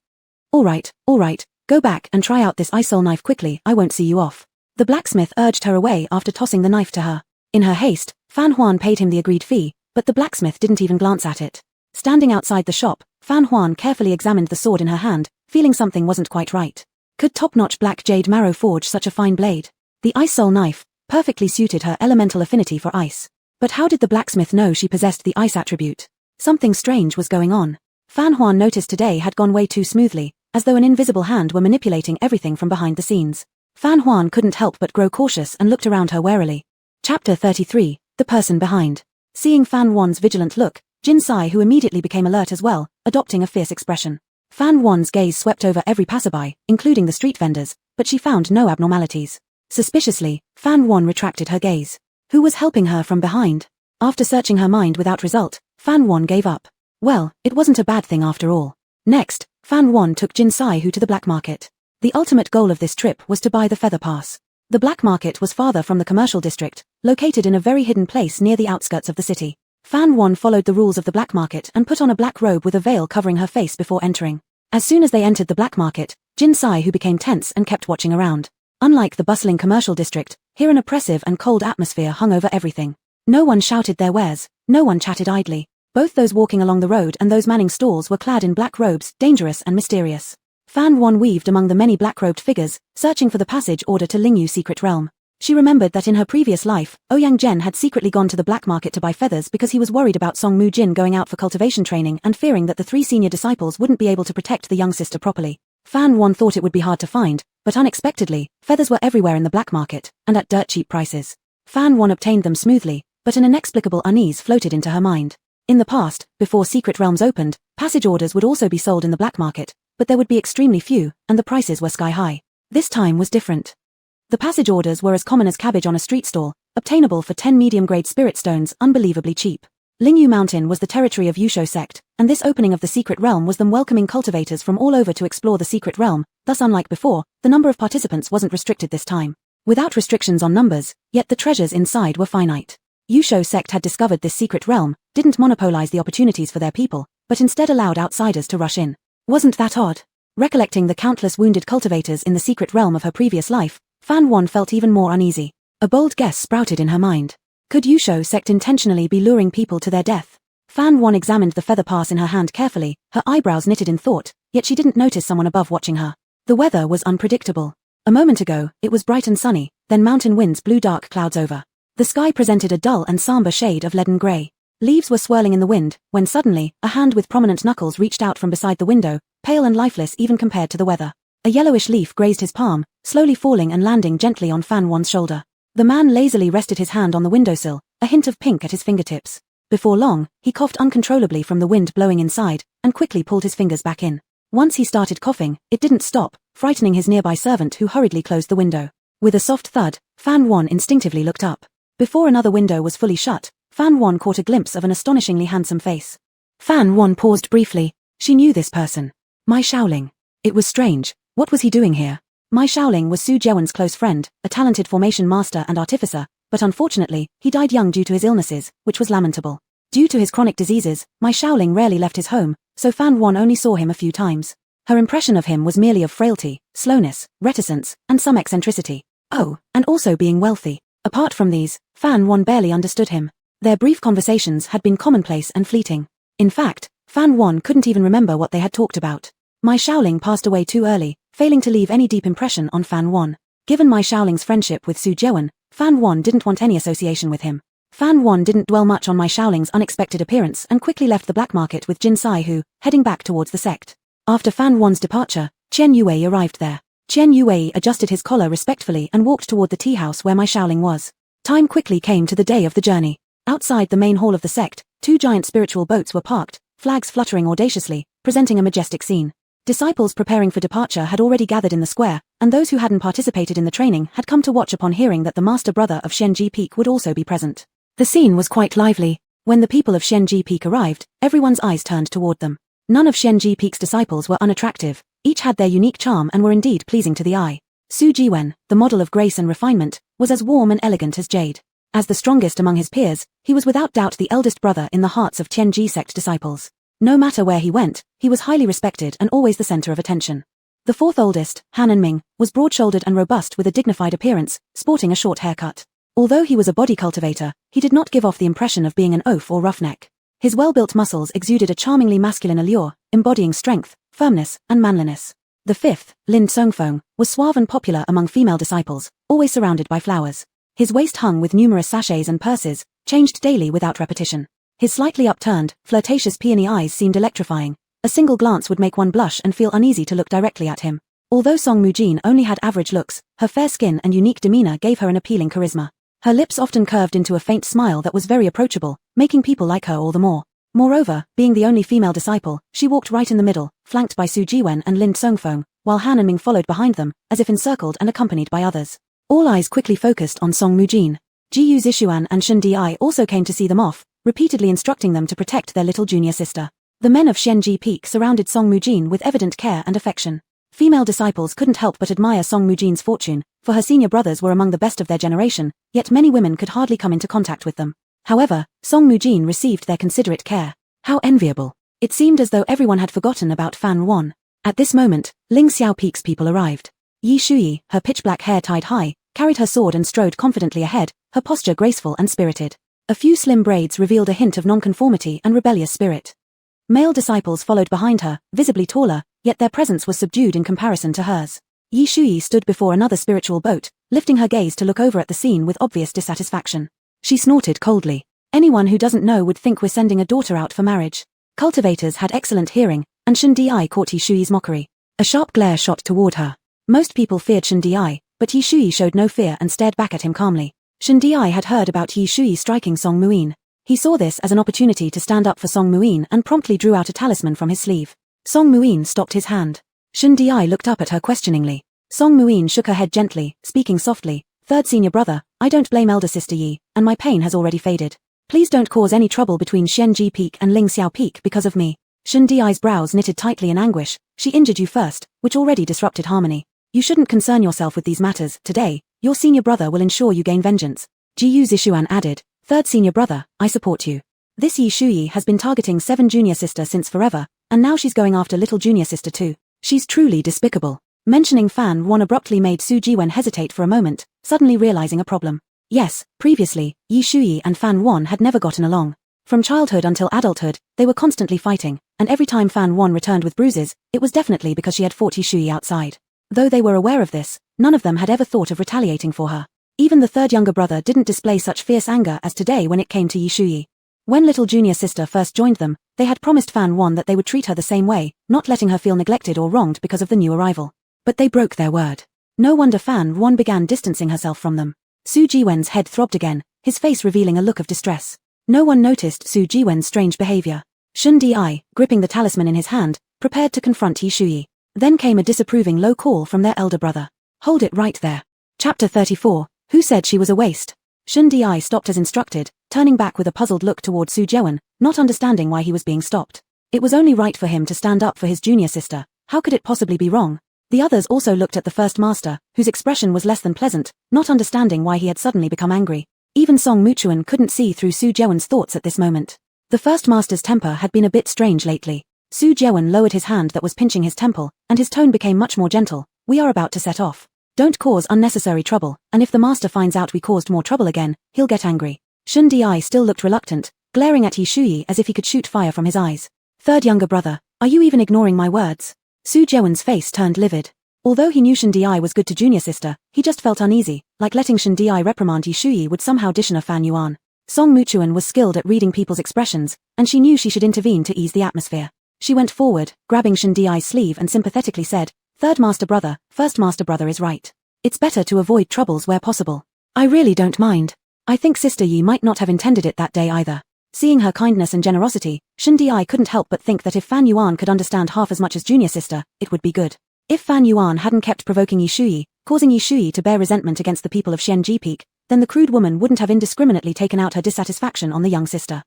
All right, go back and try out this eye-soul knife quickly, I won't see you off." The blacksmith urged her away after tossing the knife to her. In her haste, Fan Huan paid him the agreed fee, but the blacksmith didn't even glance at it. Standing outside the shop, Fan Huan carefully examined the sword in her hand, feeling something wasn't quite right. Could top-notch black jade marrow forge such a fine blade? The ice-soul knife perfectly suited her elemental affinity for ice. But how did the blacksmith know she possessed the ice attribute? Something strange was going on. Fan Huan noticed today had gone way too smoothly, as though an invisible hand were manipulating everything from behind the scenes. Fan Huan couldn't help but grow cautious and looked around her warily. Chapter 33, The Person Behind. Seeing Fan Huan's vigilant look, Jin Sai who immediately became alert as well, adopting a fierce expression. Fan Huan's gaze swept over every passerby, including the street vendors, but she found no abnormalities. Suspiciously, Fan Huan retracted her gaze. Who was helping her from behind? After searching her mind without result, Fan Huan gave up. Well, it wasn't a bad thing after all. Next, Fan Huan took Jin Sai Hu to the black market. The ultimate goal of this trip was to buy the feather pass. The black market was farther from the commercial district, located in a very hidden place near the outskirts of the city. Fan Wan followed the rules of the black market and put on a black robe with a veil covering her face before entering. As soon as they entered the black market, Jin Sai who became tense and kept watching around. Unlike the bustling commercial district, here an oppressive and cold atmosphere hung over everything. No one shouted their wares, no one chatted idly. Both those walking along the road and those manning stalls were clad in black robes, dangerous and mysterious. Fan Wan weaved among the many black-robed figures, searching for the passage order to Lingyu's secret realm. She remembered that in her previous life, Ouyang Zhen had secretly gone to the black market to buy feathers because he was worried about Song Mu Jin going out for cultivation training and fearing that the 3 senior disciples wouldn't be able to protect the young sister properly. Fan Wan thought it would be hard to find, but unexpectedly, feathers were everywhere in the black market, and at dirt cheap prices. Fan Wan obtained them smoothly, but an inexplicable unease floated into her mind. In the past, before secret realms opened, passage orders would also be sold in the black market, but there would be extremely few, and the prices were sky high. This time was different. The passage orders were as common as cabbage on a street stall, obtainable for 10 medium-grade spirit stones unbelievably cheap. Lingyu Mountain was the territory of Yusho sect, and this opening of the secret realm was them welcoming cultivators from all over to explore the secret realm, thus unlike before, the number of participants wasn't restricted this time. Without restrictions on numbers, yet the treasures inside were finite. Yusho sect had discovered this secret realm, didn't monopolize the opportunities for their people, but instead allowed outsiders to rush in. Wasn't that odd? Recollecting the countless wounded cultivators in the secret realm of her previous life, Fan Wan felt even more uneasy. A bold guess sprouted in her mind. Could Yusho sect intentionally be luring people to their death? Fan Wan examined the feather pass in her hand carefully, her eyebrows knitted in thought, yet she didn't notice someone above watching her. The weather was unpredictable. A moment ago, it was bright and sunny, then mountain winds blew dark clouds over. The sky presented a dull and somber shade of leaden grey. Leaves were swirling in the wind, when suddenly, a hand with prominent knuckles reached out from beside the window, pale and lifeless even compared to the weather. A yellowish leaf grazed his palm, slowly falling and landing gently on Fan Wan's shoulder. The man lazily rested his hand on the windowsill, a hint of pink at his fingertips. Before long, he coughed uncontrollably from the wind blowing inside, and quickly pulled his fingers back in. Once he started coughing, it didn't stop, frightening his nearby servant who hurriedly closed the window. With a soft thud, Fan Wan instinctively looked up. Before another window was fully shut, Fan Wan caught a glimpse of an astonishingly handsome face. Fan Wan paused briefly. She knew this person. Mai Shaoling. It was strange. What was he doing here? Mai Shaoling was Su Jewen's close friend, a talented formation master and artificer, but unfortunately, he died young due to his illnesses, which was lamentable. Due to his chronic diseases, Mai Shaoling rarely left his home, so Fan Wan only saw him a few times. Her impression of him was merely of frailty, slowness, reticence, and some eccentricity. Oh, and also being wealthy. Apart from these, Fan Wan barely understood him. Their brief conversations had been commonplace and fleeting. In fact, Fan Wan couldn't even remember what they had talked about. Mai Shaoling passed away too early, failing to leave any deep impression on Fan Wan. Given Mai Shaoling's friendship with Su Jewen, Fan Wan didn't want any association with him. Fan Wan didn't dwell much on Mai Shaoling's unexpected appearance and quickly left the black market with Jin Sai who, heading back towards the sect. After Fan Wan's departure, Chen Yue arrived there. Chen Yue adjusted his collar respectfully and walked toward the tea house where Mai Shaoling was. Time quickly came to the day of the journey. Outside the main hall of the sect, 2 giant spiritual boats were parked, flags fluttering audaciously, presenting a majestic scene. Disciples preparing for departure had already gathered in the square, and those who hadn't participated in the training had come to watch upon hearing that the master brother of Shenji Peak would also be present. The scene was quite lively. When the people of Shenji Peak arrived, everyone's eyes turned toward them. None of Shenji Peak's disciples were unattractive, each had their unique charm and were indeed pleasing to the eye. Su Jiwen, the model of grace and refinement, was as warm and elegant as jade. As the strongest among his peers, he was without doubt the eldest brother in the hearts of Tianji sect disciples. No matter where he went, he was highly respected and always the center of attention. The 4th oldest, Han Ming, was broad-shouldered and robust with a dignified appearance, sporting a short haircut. Although he was a body cultivator, he did not give off the impression of being an oaf or roughneck. His well-built muscles exuded a charmingly masculine allure, embodying strength, firmness, and manliness. The 5th, Lin Tsongfeng, was suave and popular among female disciples, always surrounded by flowers. His waist hung with numerous sachets and purses, changed daily without repetition. His slightly upturned, flirtatious peony eyes seemed electrifying. A single glance would make one blush and feel uneasy to look directly at him. Although Song Mujin only had average looks, her fair skin and unique demeanor gave her an appealing charisma. Her lips often curved into a faint smile that was very approachable, making people like her all the more. Moreover, being the only female disciple, she walked right in the middle, flanked by Su Jiwen and Lin Tsongfeng, while Han Ming followed behind them, as if encircled and accompanied by others. All eyes quickly focused on Song Mujin. Jiyu Zishuan and Shun Di also came to see them off, repeatedly instructing them to protect their little junior sister. The men of Shenji Peak surrounded Song Mujin with evident care and affection. Female disciples couldn't help but admire Song Mujin's fortune, for her senior brothers were among the best of their generation, yet many women could hardly come into contact with them. However, Song Mujin received their considerate care. How enviable. It seemed as though everyone had forgotten about Fan Yuan. At this moment, Ling Xiao Peak's people arrived. Yi Shuyi, her pitch-black hair tied high, carried her sword and strode confidently ahead, her posture graceful and spirited. A few slim braids revealed a hint of nonconformity and rebellious spirit. Male disciples followed behind her, visibly taller, yet their presence was subdued in comparison to hers. Yi Shuyi stood before another spiritual boat, lifting her gaze to look over at the scene with obvious dissatisfaction. She snorted coldly. Anyone who doesn't know would think we're sending a daughter out for marriage. Cultivators had excellent hearing, and Shen Di caught Yi Shuyi's mockery. A sharp glare shot toward her. Most people feared Shen Di, but Yi Shuyi showed no fear and stared back at him calmly. Shen Di had heard about Yi Shuyi striking Song Muin. He saw this as an opportunity to stand up for Song Muin and promptly drew out a talisman from his sleeve. Song Muin stopped his hand. Shen Di looked up at her questioningly. Song Muin shook her head gently, speaking softly. Third senior brother, I don't blame elder sister Yi, and my pain has already faded. Please don't cause any trouble between Xianji Peak and Ling Xiao Peak because of me. Shen Di's brows knitted tightly in anguish. She injured you first, which already disrupted harmony. You shouldn't concern yourself with these matters. Today, your senior brother will ensure you gain vengeance. Jiyu Zishuan added. Third senior brother, I support you. This Yi Shuyi has been targeting 7 junior sister since forever, and now she's going after little junior sister too. She's truly despicable. Mentioning Fan Yuan abruptly made Su Jiwen hesitate for a moment, suddenly realizing a problem. Yes, previously, Yi Shuyi and Fan Yuan had never gotten along. From childhood until adulthood, they were constantly fighting, and every time Fan Yuan returned with bruises, it was definitely because she had fought Yi Shuyi outside. Though they were aware of this, none of them had ever thought of retaliating for her. Even the third younger brother didn't display such fierce anger as today when it came to Yi Shuyi. When little junior sister first joined them, they had promised Fan Yuan that they would treat her the same way, not letting her feel neglected or wronged because of the new arrival. But they broke their word. No wonder Fan Yuan began distancing herself from them. Su Jiwen's head throbbed again, his face revealing a look of distress. No one noticed Su Jiwen's strange behavior. Shen Di, gripping the talisman in his hand, prepared to confront Yi Shuyi. Then came a disapproving low call from their elder brother. Hold it right there. Chapter 34, Who said she was a waste? Shen Di stopped as instructed, turning back with a puzzled look toward Su Jiwen, not understanding why he was being stopped. It was only right for him to stand up for his junior sister. How could it possibly be wrong? The others also looked at the first master, whose expression was less than pleasant, not understanding why he had suddenly become angry. Even Song Muchuan couldn't see through Su Jiwen's thoughts at this moment. The first master's temper had been a bit strange lately. Su Jiwen lowered his hand that was pinching his temple, and his tone became much more gentle. We are about to set off. Don't cause unnecessary trouble, and if the master finds out we caused more trouble again, he'll get angry. Shen Di still looked reluctant, glaring at Yi Shuyi as if he could shoot fire from his eyes. Third younger brother, are you even ignoring my words? Su Jiwen's face turned livid. Although he knew Shen Di was good to junior sister, he just felt uneasy, like letting Shen Di reprimand Yi Shuyi would somehow dishonor Fan Yuan. Song Muchuan was skilled at reading people's expressions, and she knew she should intervene to ease the atmosphere. She went forward, grabbing Shen Di's sleeve and sympathetically said, Third master brother, first master brother is right. It's better to avoid troubles where possible. I really don't mind. I think Sister Yi might not have intended it that day either. Seeing her kindness and generosity, Shen Di couldn't help but think that if Fan Yuan could understand half as much as junior sister, it would be good. If Fan Yuan hadn't kept provoking Yi Shuyi, causing Yi Shuyi to bear resentment against the people of Xianji Peak, then the crude woman wouldn't have indiscriminately taken out her dissatisfaction on the young sister.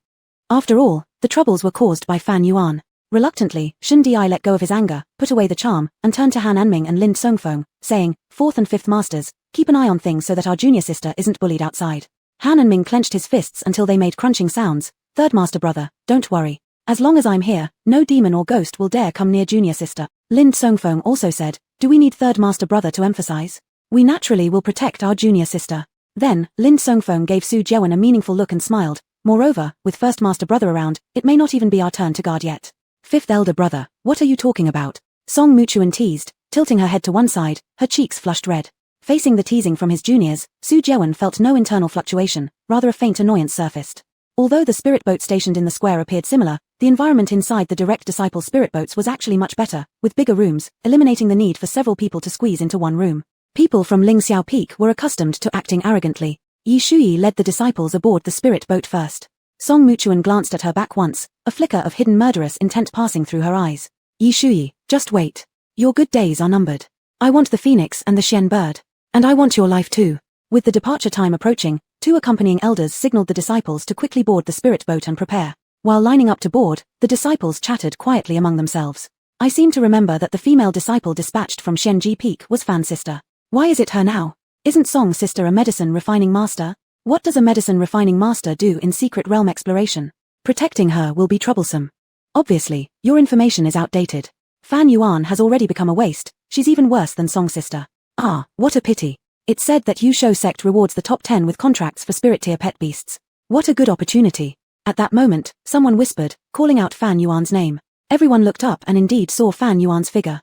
After all, the troubles were caused by Fan Yuan. Reluctantly, Shen Di let go of his anger, put away the charm, and turned to Han Anming and Lin Songfeng, saying, Fourth and fifth masters, keep an eye on things so that our junior sister isn't bullied outside. Han Anming clenched his fists until they made crunching sounds. Third master brother, don't worry. As long as I'm here, no demon or ghost will dare come near junior sister. Lin Songfeng also said, do we need third master brother to emphasize? We naturally will protect our junior sister. Then, Lin Songfeng gave Su Jiwen a meaningful look and smiled. Moreover, with first master brother around, it may not even be our turn to guard yet. Fifth elder brother, what are you talking about? Song Muchuan teased, tilting her head to one side, her cheeks flushed red. Facing the teasing from his juniors, Su Jiwen felt no internal fluctuation, rather a faint annoyance surfaced. Although the spirit boat stationed in the square appeared similar, the environment inside the direct disciple spirit boats was actually much better, with bigger rooms, eliminating the need for several people to squeeze into one room. People from Ling Xiao Peak were accustomed to acting arrogantly. Yi Shuyi led the disciples aboard the spirit boat first. Song Muchuan glanced at her back once, a flicker of hidden murderous intent passing through her eyes. Yi Shuyi, just wait. Your good days are numbered. I want the phoenix and the Xian bird. And I want your life too. With the departure time approaching, 2 accompanying elders signaled the disciples to quickly board the spirit boat and prepare. While lining up to board, the disciples chatted quietly among themselves. I seem to remember that the female disciple dispatched from Shenji Peak was Fan's sister. Why is it her now? Isn't Song's sister a medicine refining master? What does a medicine refining master do in secret realm exploration? Protecting her will be troublesome. Obviously, your information is outdated. Fan Yuan has already become a waste, she's even worse than Song's sister. Ah, what a pity. It's said that Yusho sect rewards the top 10 with contracts for spirit tier pet beasts. What a good opportunity. At that moment, someone whispered, calling out Fan Yuan's name. Everyone looked up and indeed saw Fan Yuan's figure.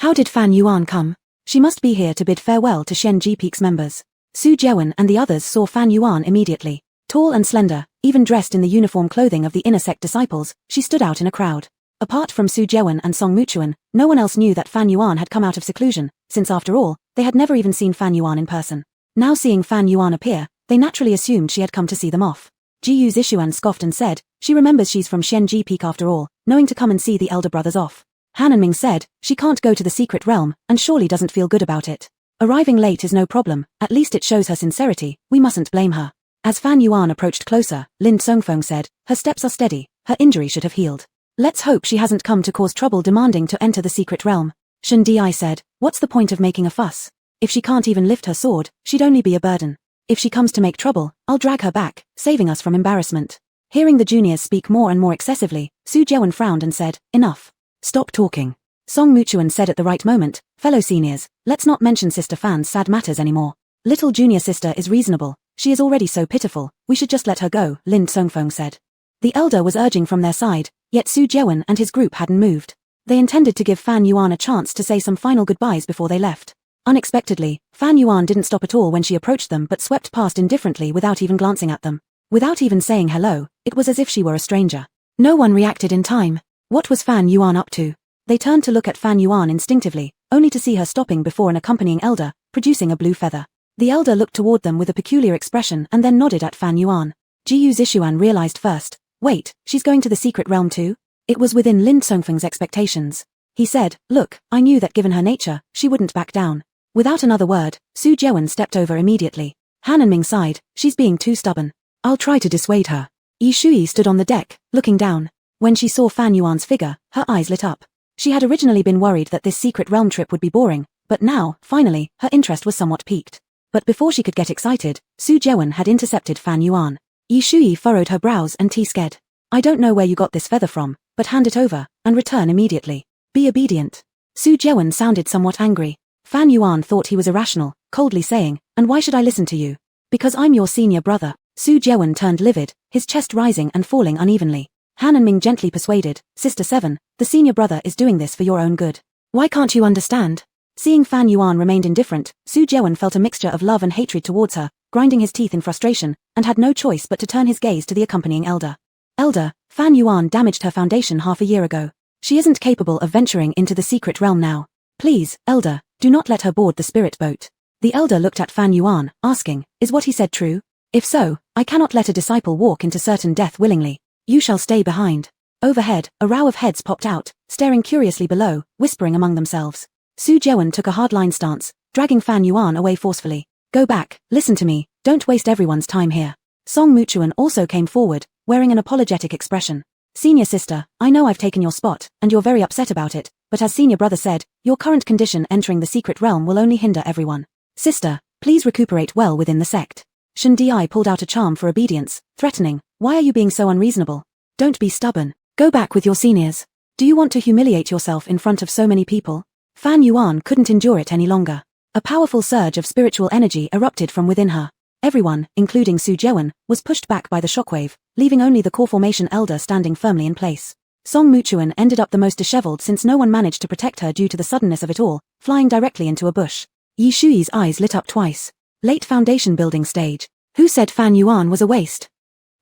How did Fan Yuan come? She must be here to bid farewell to Shenji Peak's members. Su Jewen and the others saw Fan Yuan immediately. Tall and slender, even dressed in the uniform clothing of the inner sect disciples, she stood out in a crowd. Apart from Su Jewen and Song Mutuan, no one else knew that Fan Yuan had come out of seclusion, since after all, they had never even seen Fan Yuan in person. Now seeing Fan Yuan appear, they naturally assumed she had come to see them off. Jiyu Zishuan scoffed and said, she remembers she's from Shenji Peak after all, knowing to come and see the elder brothers off. Han and Ming said, she can't go to the secret realm, and surely doesn't feel good about it. Arriving late is no problem, at least it shows her sincerity, we mustn't blame her. As Fan Yuan approached closer, Lin Songfeng said, her steps are steady, her injury should have healed. Let's hope she hasn't come to cause trouble demanding to enter the secret realm. Shen Di said, what's the point of making a fuss? If she can't even lift her sword, she'd only be a burden. If she comes to make trouble, I'll drag her back, saving us from embarrassment. Hearing the juniors speak more and more excessively, Su Jewen frowned and said, enough. Stop talking. Song Mutuan said at the right moment, fellow seniors, let's not mention Sister Fan's sad matters anymore. Little junior sister is reasonable, she is already so pitiful, we should just let her go, Lin Songfeng said. The elder was urging from their side, yet Su Jewen and his group hadn't moved. They intended to give Fan Yuan a chance to say some final goodbyes before they left. Unexpectedly, Fan Yuan didn't stop at all when she approached them but swept past indifferently without even glancing at them. Without even saying hello, it was as if she were a stranger. No one reacted in time. What was Fan Yuan up to? They turned to look at Fan Yuan instinctively, only to see her stopping before an accompanying elder, producing a blue feather. The elder looked toward them with a peculiar expression and then nodded at Fan Yuan. Jiyu Zishuan realized first, wait, she's going to the secret realm too? It was within Lin Songfeng's expectations. He said, look, I knew that given her nature, she wouldn't back down. Without another word, Su Jewen stepped over immediately. Han and Ming sighed, she's being too stubborn. I'll try to dissuade her. Yi Shui stood on the deck, looking down. When she saw Fan Yuan's figure, her eyes lit up. She had originally been worried that this secret realm trip would be boring, but now, finally, her interest was somewhat piqued. But before she could get excited, Su Jewen had intercepted Fan Yuan. Yi Shui furrowed her brows and T-sked. I don't know where you got this feather from, but hand it over, and return immediately. Be obedient. Su Jewen sounded somewhat angry. Fan Yuan thought he was irrational, coldly saying, and why should I listen to you? Because I'm your senior brother. Su Jewen turned livid, his chest rising and falling unevenly. Han and Ming gently persuaded, Sister 7, the senior brother is doing this for your own good. Why can't you understand? Seeing Fan Yuan remained indifferent, Su Jewen felt a mixture of love and hatred towards her, grinding his teeth in frustration, and had no choice but to turn his gaze to the accompanying elder. Elder, Fan Yuan damaged her foundation half a year ago. She isn't capable of venturing into the secret realm now. Please, elder, do not let her board the spirit boat. The elder looked at Fan Yuan, asking, is what he said true? If so, I cannot let a disciple walk into certain death willingly. You shall stay behind. Overhead, a row of heads popped out, staring curiously below, whispering among themselves. Su Jewen took a hardline stance, dragging Fan Yuan away forcefully. Go back, listen to me, don't waste everyone's time here. Song Mutuan also came forward, wearing an apologetic expression. Senior sister, I know I've taken your spot, and you're very upset about it, but as senior brother said, your current condition entering the secret realm will only hinder everyone. Sister, please recuperate well within the sect. Shen Di pulled out a charm for obedience, threatening, why are you being so unreasonable? Don't be stubborn. Go back with your seniors. Do you want to humiliate yourself in front of so many people? Fan Yuan couldn't endure it any longer. A powerful surge of spiritual energy erupted from within her. Everyone, including Su Jewen, was pushed back by the shockwave, leaving only the core formation elder standing firmly in place. Song Mutuan ended up the most disheveled since no one managed to protect her due to the suddenness of it all, flying directly into a bush. Yi Shui's eyes lit up twice. Late foundation building stage. Who said Fan Yuan was a waste?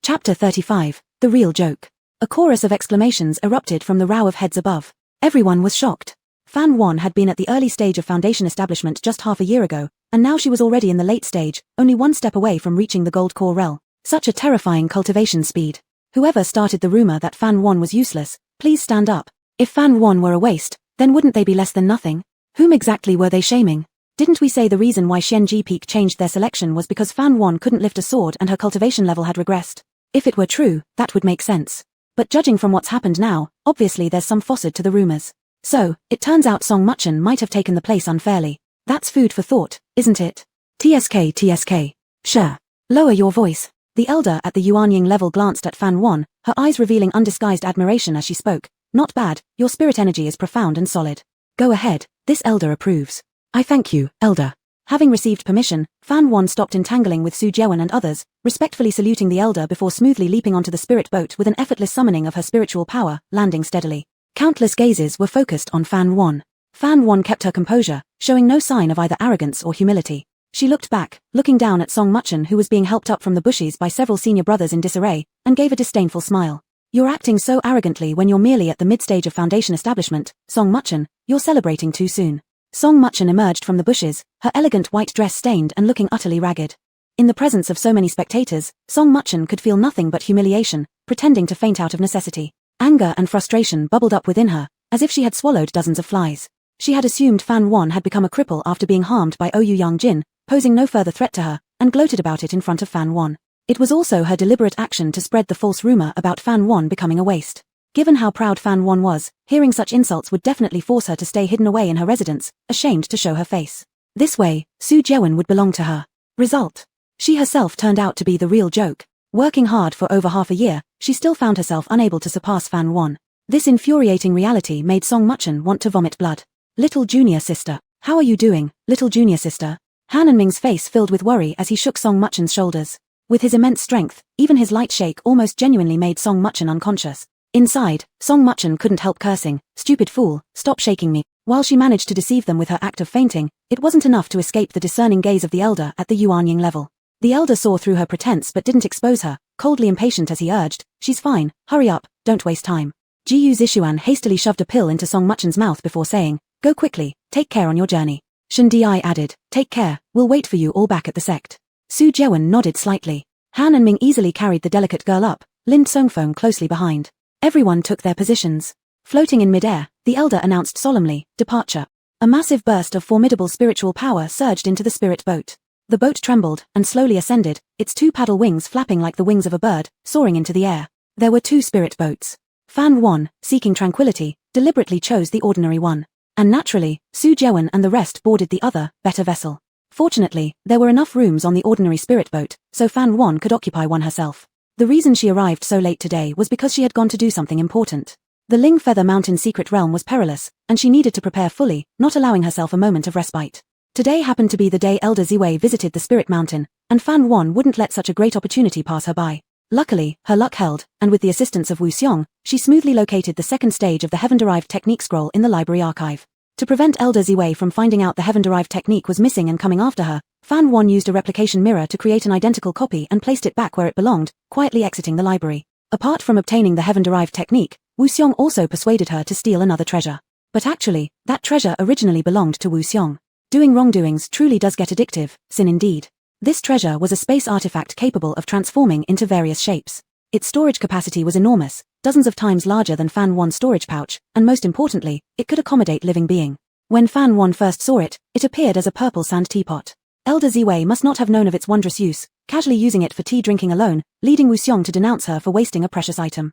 Chapter 35, The Real Joke. A chorus of exclamations erupted from the row of heads above. Everyone was shocked. Fan Yuan had been at the early stage of foundation establishment just half a year ago, and now she was already in the late stage, only one step away from reaching the gold core rel. Such a terrifying cultivation speed. Whoever started the rumor that Fan Yuan was useless, please stand up. If Fan Yuan were a waste, then wouldn't they be less than nothing? Whom exactly were they shaming? Didn't we say the reason why Shenji Peak changed their selection was because Fan Yuan couldn't lift a sword and her cultivation level had regressed? If it were true, that would make sense. But judging from what's happened now, obviously there's some falsehood to the rumors. So, it turns out Song Muchen might have taken the place unfairly. That's food for thought, isn't it? TSK. Sure. Lower your voice. The elder at the Yuanying level glanced at Fan Wan, her eyes revealing undisguised admiration as she spoke. Not bad, your spirit energy is profound and solid. Go ahead, this elder approves. I thank you, elder. Having received permission, Fan Wan stopped entangling with Su Jewen and others, respectfully saluting the elder before smoothly leaping onto the spirit boat with an effortless summoning of her spiritual power, landing steadily. Countless gazes were focused on Fan Wan. Fan Wan kept her composure, showing no sign of either arrogance or humility. She looked back, looking down at Song Muchen who was being helped up from the bushes by several senior brothers in disarray, and gave a disdainful smile. You're acting so arrogantly when you're merely at the mid-stage of Foundation establishment, Song Muchen, you're celebrating too soon. Song Muchen emerged from the bushes, her elegant white dress stained and looking utterly ragged. In the presence of so many spectators, Song Muchen could feel nothing but humiliation, pretending to faint out of necessity. Anger and frustration bubbled up within her, as if she had swallowed dozens of flies. She had assumed Fan Wan had become a cripple after being harmed by Ouyang Yang Jin, posing no further threat to her, and gloated about it in front of Fan Wan. It was also her deliberate action to spread the false rumor about Fan Wan becoming a waste. Given how proud Fan Wan was, hearing such insults would definitely force her to stay hidden away in her residence, ashamed to show her face. This way, Su Jewen would belong to her. Result. She herself turned out to be the real joke. Working hard for over half a year, she still found herself unable to surpass Fan Wan. This infuriating reality made Song Muchen want to vomit blood. Little junior sister. How are you doing, little junior sister? Han Enming's face filled with worry as he shook Song Muchen's shoulders. With his immense strength, even his light shake almost genuinely made Song Muchen unconscious. Inside, Song Muchen couldn't help cursing, "Stupid fool, stop shaking me." While she managed to deceive them with her act of fainting, it wasn't enough to escape the discerning gaze of the elder at the Yuanying level. The elder saw through her pretense but didn't expose her, coldly impatient as he urged, "She's fine, hurry up, don't waste time." Jiyu Zishuan hastily shoved a pill into Song Muchen's mouth before saying, "Go quickly, take care on your journey." Shen Di added, "Take care, we'll wait for you all back at the sect." Su Jewen nodded slightly. Han Enming easily carried the delicate girl up, Lin Songfeng closely behind. Everyone took their positions. Floating in midair, the elder announced solemnly, "Departure." A massive burst of formidable spiritual power surged into the spirit boat. The boat trembled and slowly ascended, its two paddle wings flapping like the wings of a bird, soaring into the air. There were two spirit boats. Fan Wan, seeking tranquility, deliberately chose the ordinary one. And naturally, Su Jewen and the rest boarded the other, better vessel. Fortunately, there were enough rooms on the ordinary spirit boat, so Fan Wan could occupy one herself. The reason she arrived so late today was because she had gone to do something important. The Ling Feather Mountain secret realm was perilous, and she needed to prepare fully, not allowing herself a moment of respite. Today happened to be the day Elder Ziwei visited the spirit mountain, and Fan Wan wouldn't let such a great opportunity pass her by. Luckily, her luck held, and with the assistance of Wu Xiong, she smoothly located the second stage of the heaven-derived technique scroll in the library archive. To prevent Elder Ziwei from finding out the heaven-derived technique was missing and coming after her, Fan Wan used a replication mirror to create an identical copy and placed it back where it belonged, quietly exiting the library. Apart from obtaining the heaven-derived technique, Wu Xiong also persuaded her to steal another treasure. But actually, that treasure originally belonged to Wu Xiong. Doing wrongdoings truly does get addictive, sin indeed. This treasure was a space artifact capable of transforming into various shapes. Its storage capacity was enormous, dozens of times larger than Fan Wan's storage pouch, and most importantly, it could accommodate living being. When Fan Wan first saw it, it appeared as a purple sand teapot. Elder Ziwei must not have known of its wondrous use, casually using it for tea drinking alone, leading Wu Xiong to denounce her for wasting a precious item.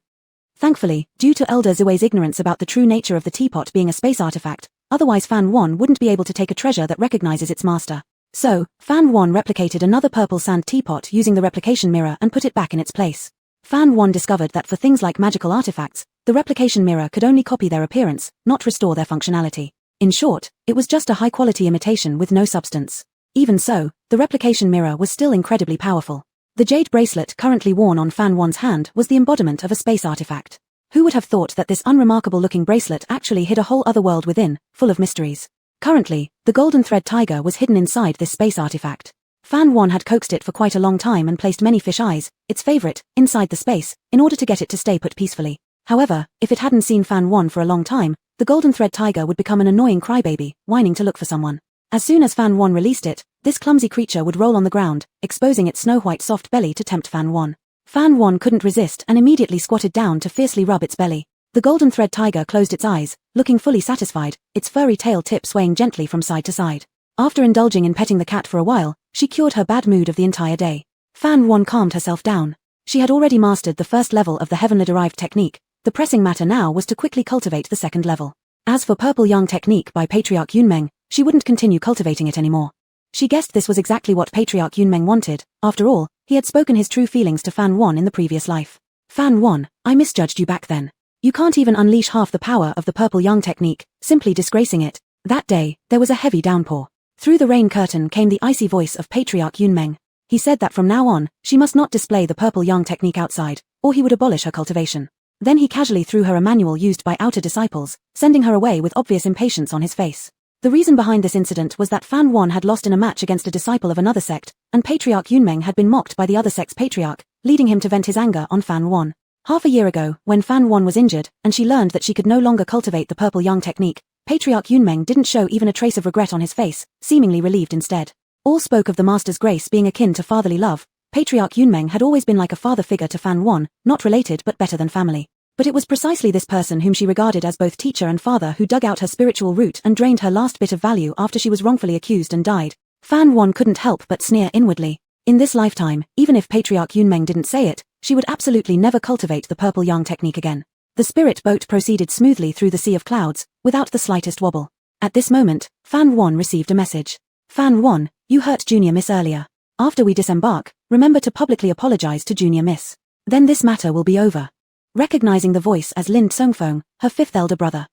Thankfully, due to Elder Ziwei's ignorance about the true nature of the teapot being a space artifact, otherwise Fan Wan wouldn't be able to take a treasure that recognizes its master. So, Fan Wan replicated another purple sand teapot using the replication mirror and put it back in its place. Fan Wan discovered that for things like magical artifacts, the replication mirror could only copy their appearance, not restore their functionality. In short, it was just a high-quality imitation with no substance. Even so, the replication mirror was still incredibly powerful. The jade bracelet currently worn on Fan Wan's hand was the embodiment of a space artifact. Who would have thought that this unremarkable-looking bracelet actually hid a whole other world within, full of mysteries? Currently, the golden thread tiger was hidden inside this space artifact. Fan Wan had coaxed it for quite a long time and placed many fish eyes, its favorite, inside the space, in order to get it to stay put peacefully. However, if it hadn't seen Fan Wan for a long time, the golden thread tiger would become an annoying crybaby, whining to look for someone. As soon as Fan Wan released it, this clumsy creature would roll on the ground, exposing its snow-white soft belly to tempt Fan Wan. Fan Wan couldn't resist and immediately squatted down to fiercely rub its belly. The golden thread tiger closed its eyes, looking fully satisfied, its furry tail tip swaying gently from side to side. After indulging in petting the cat for a while, she cured her bad mood of the entire day. Fan Wan calmed herself down. She had already mastered the first level of the heavenly derived technique. The pressing matter now was to quickly cultivate the second level. As for Purple Yang technique by Patriarch Yunmeng, she wouldn't continue cultivating it anymore. She guessed this was exactly what Patriarch Yunmeng wanted. After all, he had spoken his true feelings to Fan Wan in the previous life. Fan Wan, I misjudged you back then. You can't even unleash half the power of the Purple Yang technique, simply disgracing it. That day, there was a heavy downpour. Through the rain curtain came the icy voice of Patriarch Yunmeng. He said that from now on, she must not display the Purple Yang technique outside, or he would abolish her cultivation. Then he casually threw her a manual used by outer disciples, sending her away with obvious impatience on his face. The reason behind this incident was that Fan Wan had lost in a match against a disciple of another sect, and Patriarch Yunmeng had been mocked by the other sect's patriarch, leading him to vent his anger on Fan Wan. Half a year ago, when Fan Wan was injured, and she learned that she could no longer cultivate the Purple Yang technique, Patriarch Yunmeng didn't show even a trace of regret on his face, seemingly relieved instead. All spoke of the master's grace being akin to fatherly love. Patriarch Yunmeng had always been like a father figure to Fan Wan, not related but better than family. But it was precisely this person whom she regarded as both teacher and father who dug out her spiritual root and drained her last bit of value after she was wrongfully accused and died. Fan Wan couldn't help but sneer inwardly. In this lifetime, even if Patriarch Yunmeng didn't say it, she would absolutely never cultivate the Purple Yang technique again. The spirit boat proceeded smoothly through the sea of clouds, without the slightest wobble. At this moment, Fan Wan received a message. Fan Wan, you hurt Junior Miss earlier. After we disembark, remember to publicly apologize to Junior Miss. Then this matter will be over. Recognizing the voice as Lin Tsongfeng, her fifth elder brother.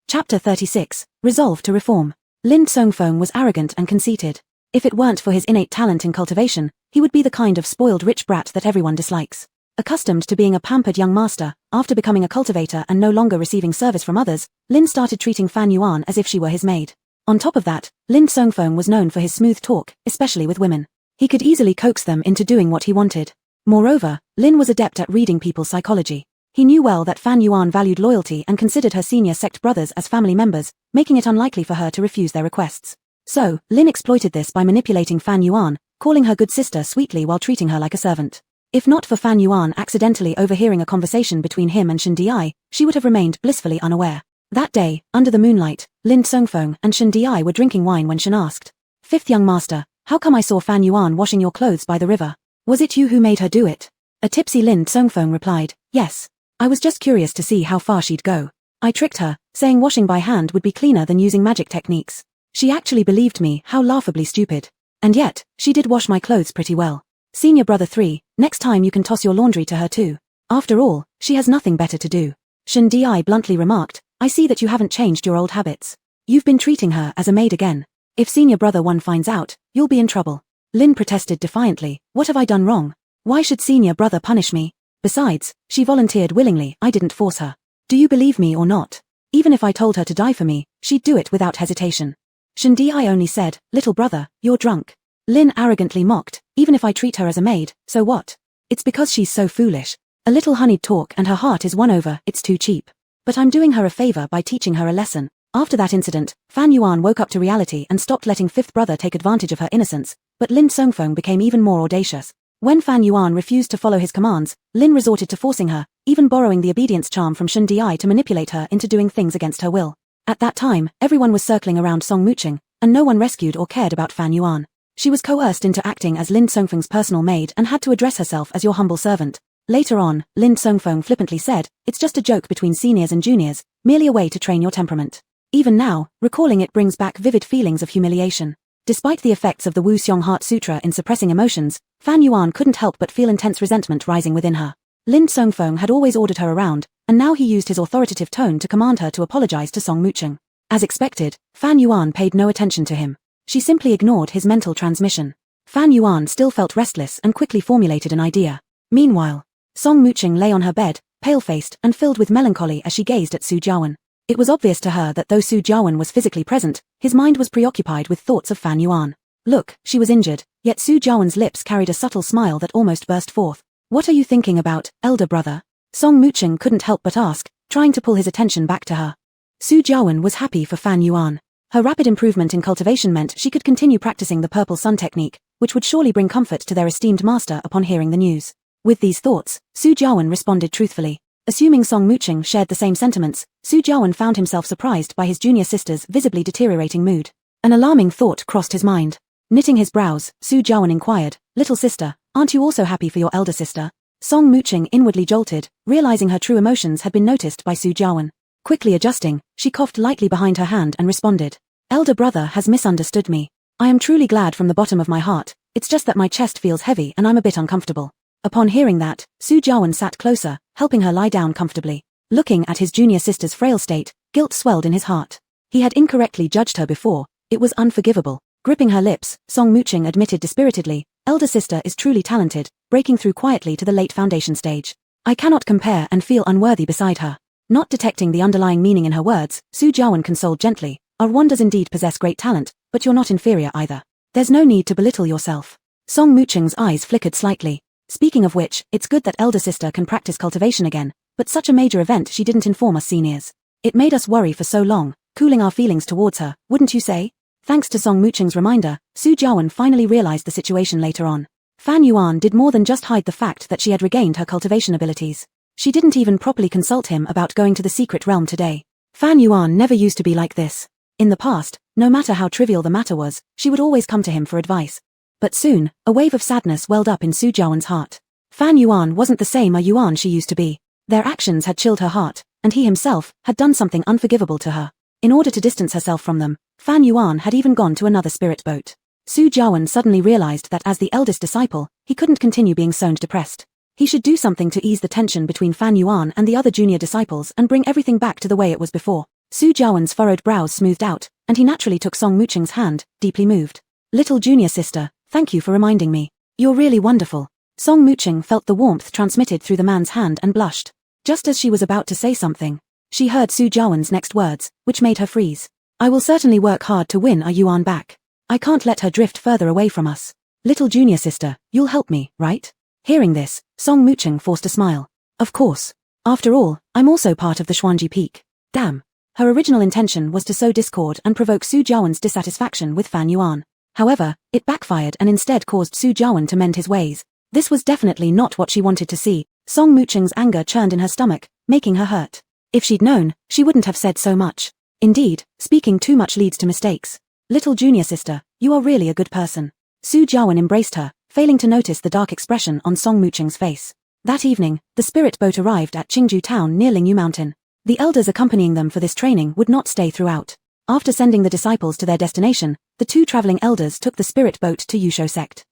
Chapter 36, Resolve to Reform. Lin Tsongfeng was arrogant and conceited. If it weren't for his innate talent in cultivation, he would be the kind of spoiled rich brat that everyone dislikes. Accustomed to being a pampered young master, after becoming a cultivator and no longer receiving service from others, Lin started treating Fan Yuan as if she were his maid. On top of that, Lin Tsongfeng was known for his smooth talk, especially with women. He could easily coax them into doing what he wanted. Moreover, Lin was adept at reading people's psychology. He knew well that Fan Yuan valued loyalty and considered her senior sect brothers as family members, making it unlikely for her to refuse their requests. So, Lin exploited this by manipulating Fan Yuan, calling her good sister sweetly while treating her like a servant. If not for Fan Yuan accidentally overhearing a conversation between him and Shen Di, she would have remained blissfully unaware. That day, under the moonlight, Lin Tsongfeng and Shen Di were drinking wine when Shen asked, "Fifth young master, how come I saw Fan Yuan washing your clothes by the river? Was it you who made her do it?" A tipsy Lin Tsongfeng replied, "Yes. I was just curious to see how far she'd go. I tricked her, saying washing by hand would be cleaner than using magic techniques. She actually believed me, how laughably stupid. And yet, she did wash my clothes pretty well. Senior brother 3, next time you can toss your laundry to her too. After all, she has nothing better to do." Shen Di bluntly remarked, "I see that you haven't changed your old habits. You've been treating her as a maid again. If senior brother 1 finds out, you'll be in trouble." Lin protested defiantly, "What have I done wrong? Why should senior brother punish me? Besides, she volunteered willingly, I didn't force her. Do you believe me or not? Even if I told her to die for me, she'd do it without hesitation." Shen Di only said, "Little brother, you're drunk." Lin arrogantly mocked, "Even if I treat her as a maid, so what? It's because she's so foolish. A little honeyed talk and her heart is won over, it's too cheap. But I'm doing her a favor by teaching her a lesson." After that incident, Fan Yuan woke up to reality and stopped letting fifth brother take advantage of her innocence, but Lin Tsongfeng became even more audacious. When Fan Yuan refused to follow his commands, Lin resorted to forcing her, even borrowing the obedience charm from Shen Di to manipulate her into doing things against her will. At that time, everyone was circling around Song Mucheng, and no one rescued or cared about Fan Yuan. She was coerced into acting as Lin Tsongfeng's personal maid and had to address herself as your humble servant. Later on, Lin Tsongfeng flippantly said, "It's just a joke between seniors and juniors, merely a way to train your temperament." Even now, recalling it brings back vivid feelings of humiliation. Despite the effects of the Wu Xiong Heart Sutra in suppressing emotions, Fan Yuan couldn't help but feel intense resentment rising within her. Lin Tsongfeng had always ordered her around, and now he used his authoritative tone to command her to apologize to Song Mucheng. As expected, Fan Yuan paid no attention to him. She simply ignored his mental transmission. Fan Yuan still felt restless and quickly formulated an idea. Meanwhile, Song Mucheng lay on her bed, pale-faced and filled with melancholy as she gazed at Su Jiawen. It was obvious to her that though Su Jiawen was physically present, his mind was preoccupied with thoughts of Fan Yuan. Look, she was injured, yet Su Jiawen's lips carried a subtle smile that almost burst forth. "What are you thinking about, elder brother?" Song Mucheng couldn't help but ask, trying to pull his attention back to her. Su Jiawen was happy for Fan Yuan. Her rapid improvement in cultivation meant she could continue practicing the Purple Sun technique, which would surely bring comfort to their esteemed master upon hearing the news. With these thoughts, Su Jiawen responded truthfully. Assuming Song Mucheng shared the same sentiments, Su Jiawen found himself surprised by his junior sister's visibly deteriorating mood. An alarming thought crossed his mind. Knitting his brows, Su Jiawen inquired, "Little sister, aren't you also happy for your elder sister?" Song Muching inwardly jolted, realizing her true emotions had been noticed by Su Jiawen. Quickly adjusting, she coughed lightly behind her hand and responded. Elder brother has misunderstood me. I am truly glad from the bottom of my heart, it's just that my chest feels heavy and I'm a bit uncomfortable. Upon hearing that, Su Jiawen sat closer, helping her lie down comfortably. Looking at his junior sister's frail state, guilt swelled in his heart. He had incorrectly judged her before, it was unforgivable. Gripping her lips, Song Muching admitted dispiritedly, elder sister is truly talented, breaking through quietly to the late foundation stage. I cannot compare and feel unworthy beside her. Not detecting the underlying meaning in her words, Su Jiawen consoled gently, our Wan does indeed possess great talent, but you're not inferior either. There's no need to belittle yourself. Song Muching's eyes flickered slightly. Speaking of which, it's good that elder sister can practice cultivation again, but such a major event she didn't inform us seniors. It made us worry for so long, cooling our feelings towards her, wouldn't you say? Thanks to Song Muching's reminder, Su Jiawen finally realized the situation later on. Fan Yuan did more than just hide the fact that she had regained her cultivation abilities. She didn't even properly consult him about going to the secret realm today. Fan Yuan never used to be like this. In the past, no matter how trivial the matter was, she would always come to him for advice. But soon, a wave of sadness welled up in Su Jiawen's heart. Fan Yuan wasn't the same Yuan she used to be. Their actions had chilled her heart, and he himself had done something unforgivable to her. In order to distance herself from them, Fan Yuan had even gone to another spirit boat. Su Jiawen suddenly realized that as the eldest disciple, he couldn't continue being so depressed. He should do something to ease the tension between Fan Yuan and the other junior disciples and bring everything back to the way it was before. Su Jiawen's furrowed brows smoothed out, and he naturally took Song Muching's hand, deeply moved. Little junior sister, thank you for reminding me. You're really wonderful. Song Muching felt the warmth transmitted through the man's hand and blushed. Just as she was about to say something, she heard Su Jiawen's next words, which made her freeze. I will certainly work hard to win Yuan back. I can't let her drift further away from us. Little junior sister, you'll help me, right? Hearing this, Song Muching forced a smile. Of course. After all, I'm also part of the Xuanji Peak. Damn. Her original intention was to sow discord and provoke Su Jiawen's dissatisfaction with Fan Yuan. However, it backfired and instead caused Su Jiawen to mend his ways. This was definitely not what she wanted to see. Song Muching's anger churned in her stomach, making her hurt. If she'd known, she wouldn't have said so much. Indeed, speaking too much leads to mistakes. Little junior sister, you are really a good person. Su Jiawen embraced her, failing to notice the dark expression on Song Muching's face. That evening, the spirit boat arrived at Qingju town near Lingyu Mountain. The elders accompanying them for this training would not stay throughout. After sending the disciples to their destination, the two traveling elders took the spirit boat to Yusho sect.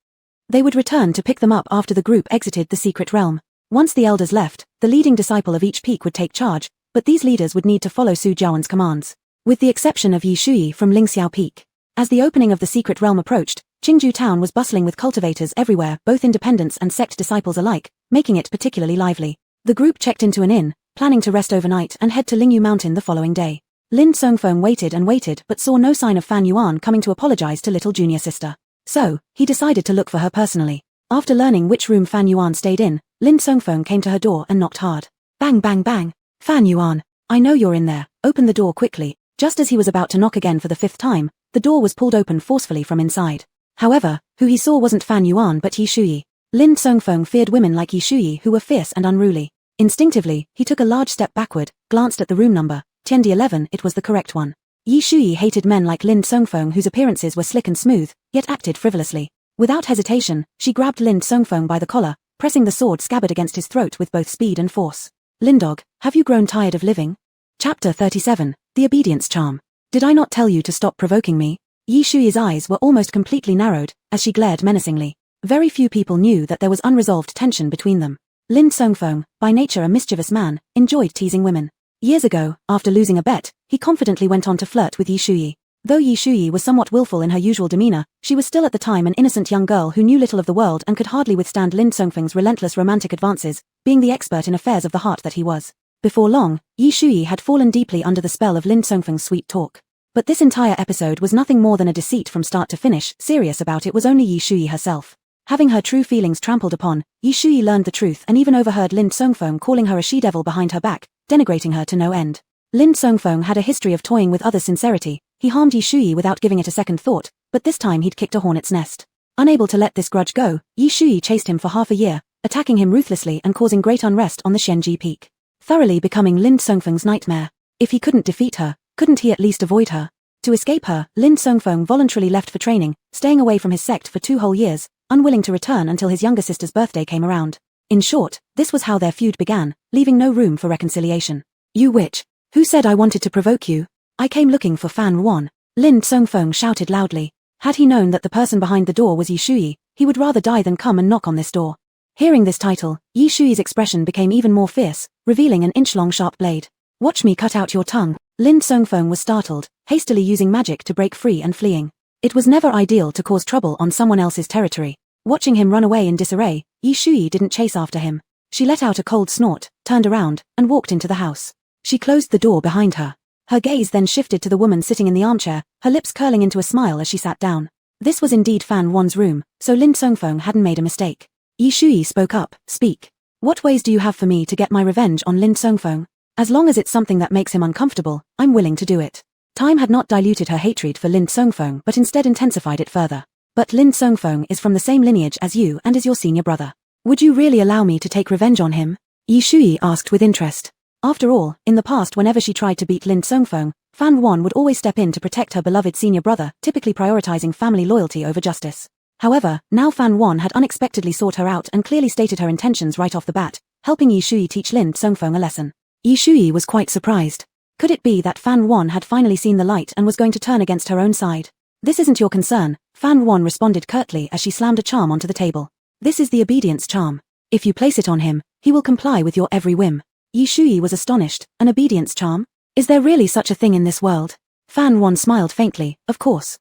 They would return to pick them up after the group exited the secret realm. Once the elders left, the leading disciple of each peak would take charge, but these leaders would need to follow Su Jiawen's commands. With the exception of Yi Shuyi from Lingxiao Peak. As the opening of the secret realm approached, Qingju town was bustling with cultivators everywhere, both independents and sect disciples alike, making it particularly lively. The group checked into an inn, planning to rest overnight and head to Lingyu Mountain the following day. Lin Songfeng waited and waited but saw no sign of Fan Yuan coming to apologize to little junior sister. So, he decided to look for her personally. After learning which room Fan Yuan stayed in, Lin Songfeng came to her door and knocked hard. Bang bang bang. Fan Yuan, I know you're in there, open the door quickly. Just as he was about to knock again for the 5th time, the door was pulled open forcefully from inside. However, who he saw wasn't Fan Yuan but Yi Shuyi. Lin Songfeng feared women like Yi Shuyi who were fierce and unruly. Instinctively, he took a large step backward, glanced at the room number, Tiandi 11, it was the correct one. Yi Shuyi hated men like Lin Songfeng whose appearances were slick and smooth, yet acted frivolously. Without hesitation, she grabbed Lin Songfeng by the collar, pressing the sword scabbard against his throat with both speed and force. Lindog, have you grown tired of living? Chapter 37, The Obedience Charm. Did I not tell you to stop provoking me? Yi Shuyi's eyes were almost completely narrowed, as she glared menacingly. Very few people knew that there was unresolved tension between them. Lin Songfeng, by nature a mischievous man, enjoyed teasing women. Years ago, after losing a bet, he confidently went on to flirt with Yi Shuyi. Though Yi Shuyi was somewhat willful in her usual demeanor, she was still at the time an innocent young girl who knew little of the world and could hardly withstand Lin Songfeng's relentless romantic advances, being the expert in affairs of the heart that he was. Before long, Yi Shuyi had fallen deeply under the spell of Lin Songfeng's sweet talk. But this entire episode was nothing more than a deceit from start to finish. Serious about it was only Yi Shuyi herself. Having her true feelings trampled upon, Yi Shuyi learned the truth and even overheard Lin Songfeng calling her a she-devil behind her back, denigrating her to no end. Lin Songfeng had a history of toying with others' sincerity. He harmed Yi Shuyi without giving it a second thought, but this time he'd kicked a hornet's nest. Unable to let this grudge go, Yi Shuyi chased him for half a year, attacking him ruthlessly and causing great unrest on the Xuanji Peak. Thoroughly becoming Lin Songfeng's nightmare. If he couldn't defeat her, couldn't he at least avoid her? To escape her, Lin Songfeng voluntarily left for training, staying away from his sect for 2 whole years, unwilling to return until his younger sister's birthday came around. In short, this was how their feud began, leaving no room for reconciliation. You witch! Who said I wanted to provoke you? I came looking for Fan Won. Lin Songfeng shouted loudly. Had he known that the person behind the door was Yi Shuyi, he would rather die than come and knock on this door. Hearing this title, Yi Shuyi's expression became even more fierce, revealing an inch-long sharp blade. Watch me cut out your tongue. Lin Songfeng was startled, hastily using magic to break free and fleeing. It was never ideal to cause trouble on someone else's territory. Watching him run away in disarray, Yi Shuyi didn't chase after him. She let out a cold snort, turned around, and walked into the house. She closed the door behind her. Her gaze then shifted to the woman sitting in the armchair, her lips curling into a smile as she sat down. This was indeed Fan Won's room, so Lin Songfeng hadn't made a mistake. Yi Shuyi spoke up. Speak. What ways do you have for me to get my revenge on Lin Songfeng? As long as it's something that makes him uncomfortable, I'm willing to do it. Time had not diluted her hatred for Lin Songfeng but instead intensified it further. But Lin Songfeng is from the same lineage as you and is your senior brother. Would you really allow me to take revenge on him? Yi Shuyi asked with interest. After all, in the past whenever she tried to beat Lin Songfeng, Fan Won would always step in to protect her beloved senior brother, typically prioritizing family loyalty over justice. However, now Fan Won had unexpectedly sought her out and clearly stated her intentions right off the bat, helping Yi Shuyi teach Lin Songfeng a lesson. Yi Shuyi was quite surprised. Could it be that Fan Won had finally seen the light and was going to turn against her own side? This isn't your concern, Fan Won responded curtly as she slammed a charm onto the table. This is the obedience charm. If you place it on him, he will comply with your every whim. Yi Shuyi was astonished. An obedience charm? Is there really such a thing in this world? Fan Won smiled faintly. Of course.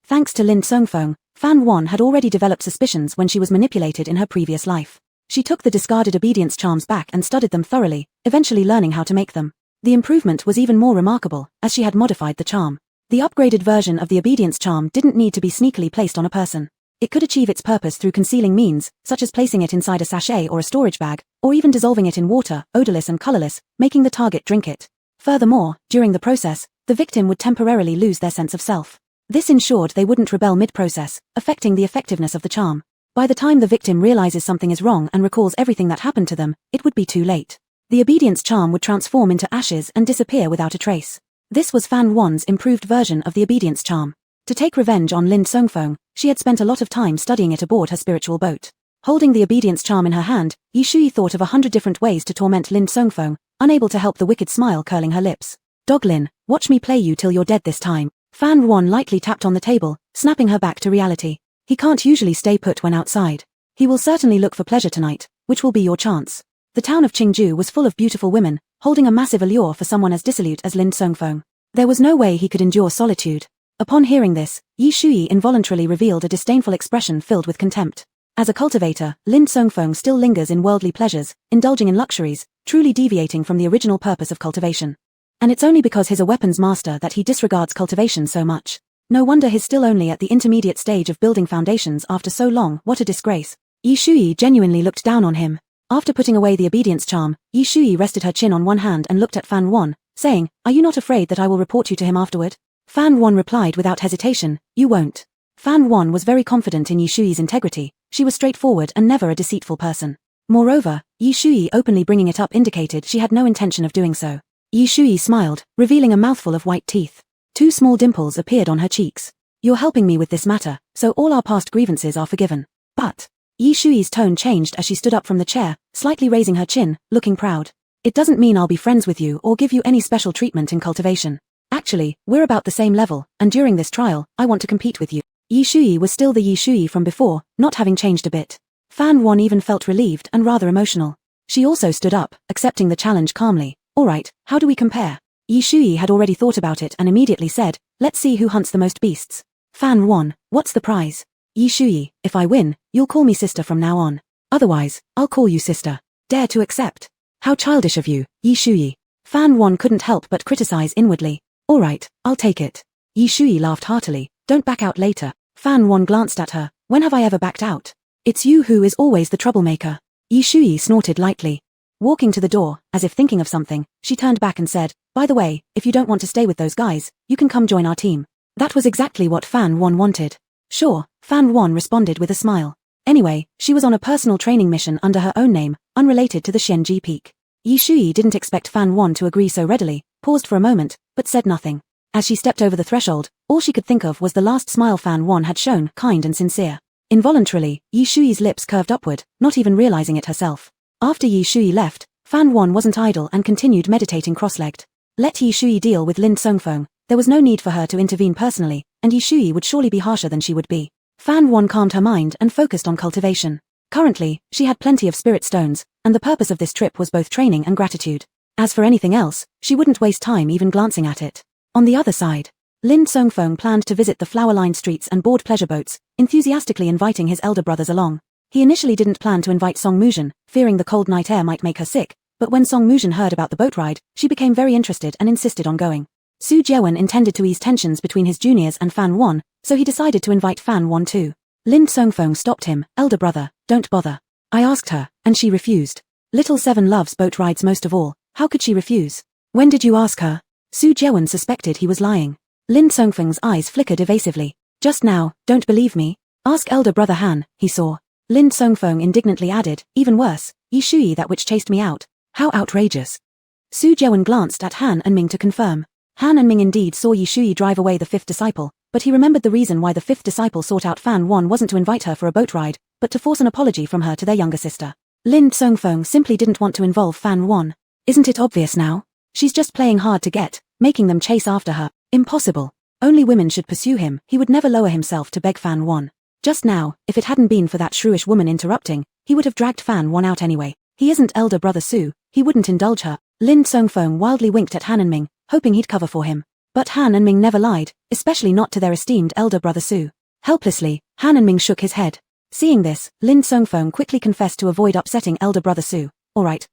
Thanks to Lin Songfeng, Fan Won had already developed suspicions when she was manipulated in her previous life. She took the discarded obedience charms back and studied them thoroughly, eventually learning how to make them. The improvement was even more remarkable, as she had modified the charm. The upgraded version of the obedience charm didn't need to be sneakily placed on a person. It could achieve its purpose through concealing means, such as placing it inside a sachet or a storage bag, or even dissolving it in water, odorless and colorless, making the target drink it. Furthermore, during the process, the victim would temporarily lose their sense of self. This ensured they wouldn't rebel mid-process, affecting the effectiveness of the charm. By the time the victim realizes something is wrong and recalls everything that happened to them, it would be too late. The obedience charm would transform into ashes and disappear without a trace. This was Fan Won's improved version of the obedience charm. To take revenge on Lin Songfeng, she had spent a lot of time studying it aboard her spiritual boat. Holding the obedience charm in her hand, Yi Shuyi thought of 100 different ways to torment Lin Songfeng, unable to help the wicked smile curling her lips. Doglin, watch me play you till you're dead this time. Fan Won lightly tapped on the table, snapping her back to reality. He can't usually stay put when outside. He will certainly look for pleasure tonight, which will be your chance. The town of Qingju was full of beautiful women, holding a massive allure for someone as dissolute as Lin Songfeng. There was no way he could endure solitude. Upon hearing this, Yi Shuyi involuntarily revealed a disdainful expression filled with contempt. As a cultivator, Lin Songfeng still lingers in worldly pleasures, indulging in luxuries, truly deviating from the original purpose of cultivation. And it's only because he's a weapons master that he disregards cultivation so much. No wonder he's still only at the intermediate stage of building foundations after so long. What a disgrace. Yi Shuyi genuinely looked down on him. After putting away the obedience charm, Yi Shuyi rested her chin on one hand and looked at Fan Won, saying, "Are you not afraid that I will report you to him afterward?" Fan Won replied without hesitation, "You won't." Fan Won was very confident in Yi Shuyi's integrity. She was straightforward and never a deceitful person. Moreover, Yi Shuyi openly bringing it up indicated she had no intention of doing so. Yi Shuyi smiled, revealing a mouthful of white teeth. 2 small dimples appeared on her cheeks. "You're helping me with this matter, so all our past grievances are forgiven. But..." Yi Shuyi's tone changed as she stood up from the chair, slightly raising her chin, looking proud. "It doesn't mean I'll be friends with you or give you any special treatment in cultivation. Actually, we're about the same level, and during this trial, I want to compete with you." Yi Shuyi was still the Yi Shuyi from before, not having changed a bit. Fan Won even felt relieved and rather emotional. She also stood up, accepting the challenge calmly. "Alright, how do we compare?" Yi Shuyi had already thought about it and immediately said, "Let's see who hunts the most beasts." Fan Won, what's the prize? Yi Shuyi, if I win, you'll call me sister from now on. Otherwise, I'll call you sister. Dare to accept? How childish of you, Yi Shuyi. Fan Won couldn't help but criticize inwardly. "Alright, I'll take it." Yi Shuyi laughed heartily. "Don't back out later." Fan Won glanced at her. "When have I ever backed out? It's you who is always the troublemaker." Yi Shuyi snorted lightly. Walking to the door, as if thinking of something, she turned back and said, "By the way, if you don't want to stay with those guys, you can come join our team." That was exactly what Fan Won wanted. "Sure," Fan Won responded with a smile. Anyway, she was on a personal training mission under her own name, unrelated to the Xianji Peak. Yi Shuyi didn't expect Fan Won to agree so readily, paused for a moment, but said nothing. As she stepped over the threshold, all she could think of was the last smile Fan Won had shown, kind and sincere. Involuntarily, Yi Shui's lips curved upward, not even realizing it herself. After Yi Shui left, Fan Yuan wasn't idle and continued meditating cross-legged. Let Yi Shui deal with Lin Songfeng. There was no need for her to intervene personally, and Yi Shui would surely be harsher than she would be. Fan Yuan calmed her mind and focused on cultivation. Currently, she had plenty of spirit stones, and the purpose of this trip was both training and gratitude. As for anything else, she wouldn't waste time even glancing at it. On the other side, Lin Songfeng planned to visit the flower-lined streets and board pleasure boats, enthusiastically inviting his elder brothers along. He initially didn't plan to invite Song Muzhen, fearing the cold night air might make her sick, but when Song Muzhen heard about the boat ride, she became very interested and insisted on going. Su Jiawen intended to ease tensions between his juniors and Fan Yuan, so he decided to invite Fan Yuan too. Lin Songfeng stopped him. Elder brother, don't bother. I asked her, and she refused. Little Seven loves boat rides most of all. How could she refuse? When did you ask her? Su Jiawen suspected he was lying. Lin Songfeng's eyes flickered evasively. Just now, don't believe me? Ask elder brother Han, he saw. Lin Songfeng indignantly added, even worse, Yi Shui that which chased me out. How outrageous. Su Jiawen glanced at Han and Ming to confirm. Han and Ming indeed saw Yi Shui drive away the fifth disciple, but he remembered the reason why the fifth disciple sought out Fan Yuan wasn't to invite her for a boat ride, but to force an apology from her to their younger sister. Lin Songfeng simply didn't want to involve Fan Yuan. Isn't it obvious now? She's just playing hard to get, making them chase after her. Impossible. Only women should pursue him. He would never lower himself to beg Fan Yuan. Just now, if it hadn't been for that shrewish woman interrupting, he would have dragged Fan Yuan out anyway. He isn't elder brother Su, he wouldn't indulge her. Lin Songfeng wildly winked at Han and Ming, hoping he'd cover for him. But Han and Ming never lied, especially not to their esteemed elder brother Su. Helplessly, Han and Ming shook his head. Seeing this, Lin Songfeng quickly confessed to avoid upsetting elder brother Su. Alright,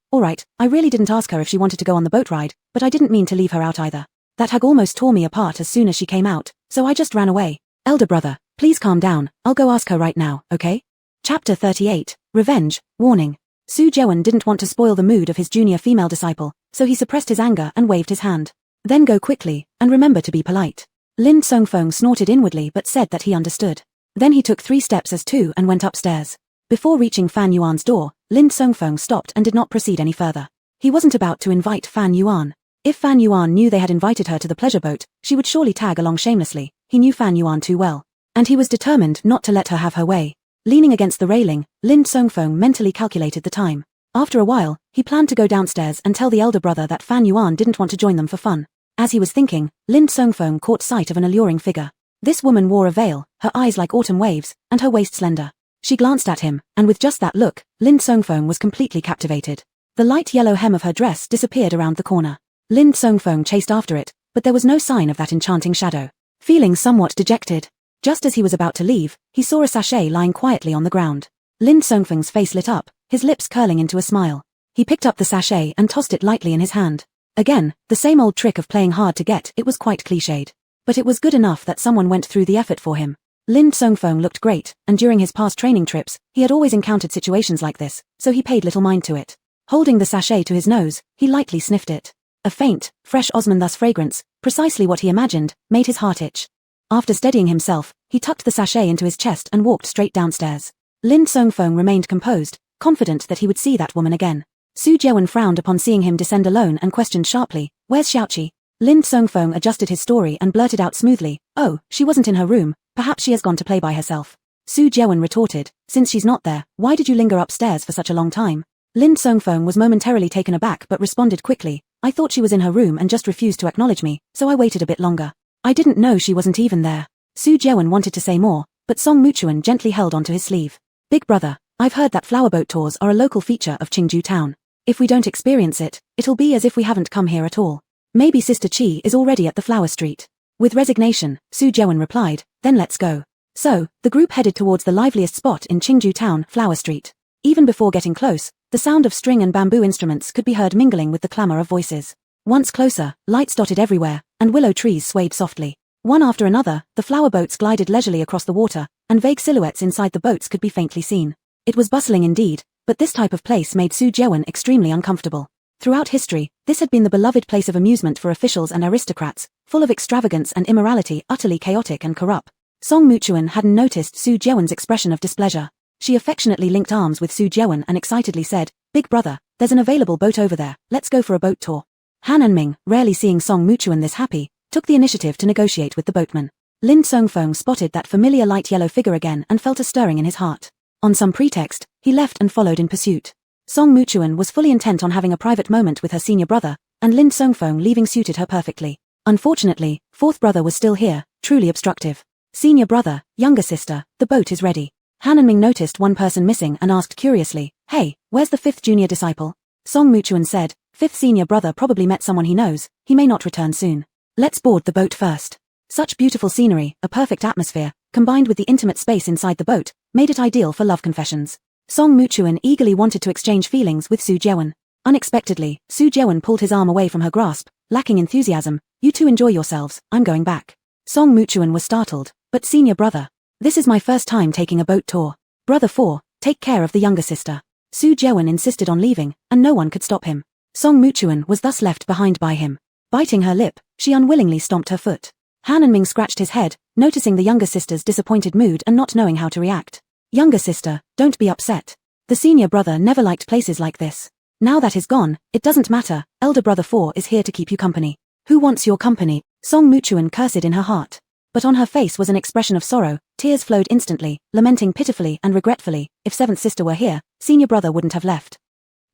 I really didn't ask her if she wanted to go on the boat ride, but I didn't mean to leave her out either. That hug almost tore me apart as soon as she came out, so I just ran away. Elder brother, please calm down, I'll go ask her right now, okay? Chapter 38, Revenge, Warning. Su Jiawen didn't want to spoil the mood of his junior female disciple, so he suppressed his anger and waved his hand. Then go quickly, and remember to be polite. Lin Songfeng snorted inwardly but said that he understood. Then he took 3 steps as two and went upstairs. Before reaching Fan Yuan's door, Lin Songfeng stopped and did not proceed any further. He wasn't about to invite Fan Yuan. If Fan Yuan knew they had invited her to the pleasure boat, she would surely tag along shamelessly. He knew Fan Yuan too well. And he was determined not to let her have her way. Leaning against the railing, Lin Songfeng mentally calculated the time. After a while, he planned to go downstairs and tell the elder brother that Fan Yuan didn't want to join them for fun. As he was thinking, Lin Songfeng caught sight of an alluring figure. This woman wore a veil, her eyes like autumn waves, and her waist slender. She glanced at him, and with just that look, Lin Songfeng was completely captivated. The light yellow hem of her dress disappeared around the corner. Lin Songfeng chased after it, but there was no sign of that enchanting shadow. Feeling somewhat dejected, just as he was about to leave, he saw a sachet lying quietly on the ground. Lin Songfeng's face lit up, his lips curling into a smile. He picked up the sachet and tossed it lightly in his hand. Again, the same old trick of playing hard to get. It was quite cliched. But it was good enough that someone went through the effort for him. Lin Songfeng looked great, and during his past training trips, he had always encountered situations like this, so he paid little mind to it. Holding the sachet to his nose, he lightly sniffed it. A faint, fresh osmanthus fragrance, precisely what he imagined, made his heart itch. After steadying himself, he tucked the sachet into his chest and walked straight downstairs. Lin Songfeng remained composed, confident that he would see that woman again. Su Jiawen frowned upon seeing him descend alone and questioned sharply, "Where's Xiaoqi?" Lin Songfeng adjusted his story and blurted out smoothly, "Oh, she wasn't in her room, perhaps she has gone to play by herself." Su Jiawen retorted, "Since she's not there, why did you linger upstairs for such a long time?" Lin Songfeng was momentarily taken aback but responded quickly, "I thought she was in her room and just refused to acknowledge me, so I waited a bit longer. I didn't know she wasn't even there." Su Jiawen wanted to say more, but Song Muchuan gently held onto his sleeve. "Big brother, I've heard that flower boat tours are a local feature of Qingju town. If we don't experience it, it'll be as if we haven't come here at all. Maybe Sister Qi is already at the flower street." With resignation, Su Jiawen replied, "Then let's go." So, the group headed towards the liveliest spot in Qingju town, Flower Street. Even before getting close, the sound of string and bamboo instruments could be heard mingling with the clamor of voices. Once closer, lights dotted everywhere, and willow trees swayed softly. One after another, the flower boats glided leisurely across the water, and vague silhouettes inside the boats could be faintly seen. It was bustling indeed, but this type of place made Su Jiawen extremely uncomfortable. Throughout history, this had been the beloved place of amusement for officials and aristocrats, full of extravagance and immorality, utterly chaotic and corrupt. Song Muchuan hadn't noticed Su Jiawen's expression of displeasure. She affectionately linked arms with Su Jiawen and excitedly said, "Big brother, there's an available boat over there, let's go for a boat tour." Han and Ming, rarely seeing Song Muchuan this happy, took the initiative to negotiate with the boatman. Lin Songfeng spotted that familiar light yellow figure again and felt a stirring in his heart. On some pretext, he left and followed in pursuit. Song Muchuan was fully intent on having a private moment with her senior brother, and Lin Songfeng leaving suited her perfectly. Unfortunately, fourth brother was still here, truly obstructive. Senior brother, younger sister, the boat is ready. Han and Ming noticed one person missing and asked curiously, "Hey, where's the fifth junior disciple?" Song Muchuan said, "Fifth senior brother probably met someone he knows, he may not return soon. Let's board the boat first." Such beautiful scenery, a perfect atmosphere, combined with the intimate space inside the boat, made it ideal for love confessions. Song Muchuan eagerly wanted to exchange feelings with Su Jewan. Unexpectedly, Su Jewan pulled his arm away from her grasp, lacking enthusiasm. "You two enjoy yourselves, I'm going back." Song Muchuan was startled, "But senior brother, this is my first time taking a boat tour. Brother 4, take care of the younger sister." Su Jewan insisted on leaving, and no one could stop him. Song Muchuan was thus left behind by him. Biting her lip, she unwillingly stomped her foot. Han and Ming scratched his head, noticing the younger sister's disappointed mood and not knowing how to react. "Younger sister, don't be upset. The senior brother never liked places like this. Now that is gone, it doesn't matter, elder brother 4 is here to keep you company." "Who wants your company?" Song Muchuan cursed in her heart. But on her face was an expression of sorrow, tears flowed instantly, lamenting pitifully and regretfully, "If seventh sister were here, senior brother wouldn't have left."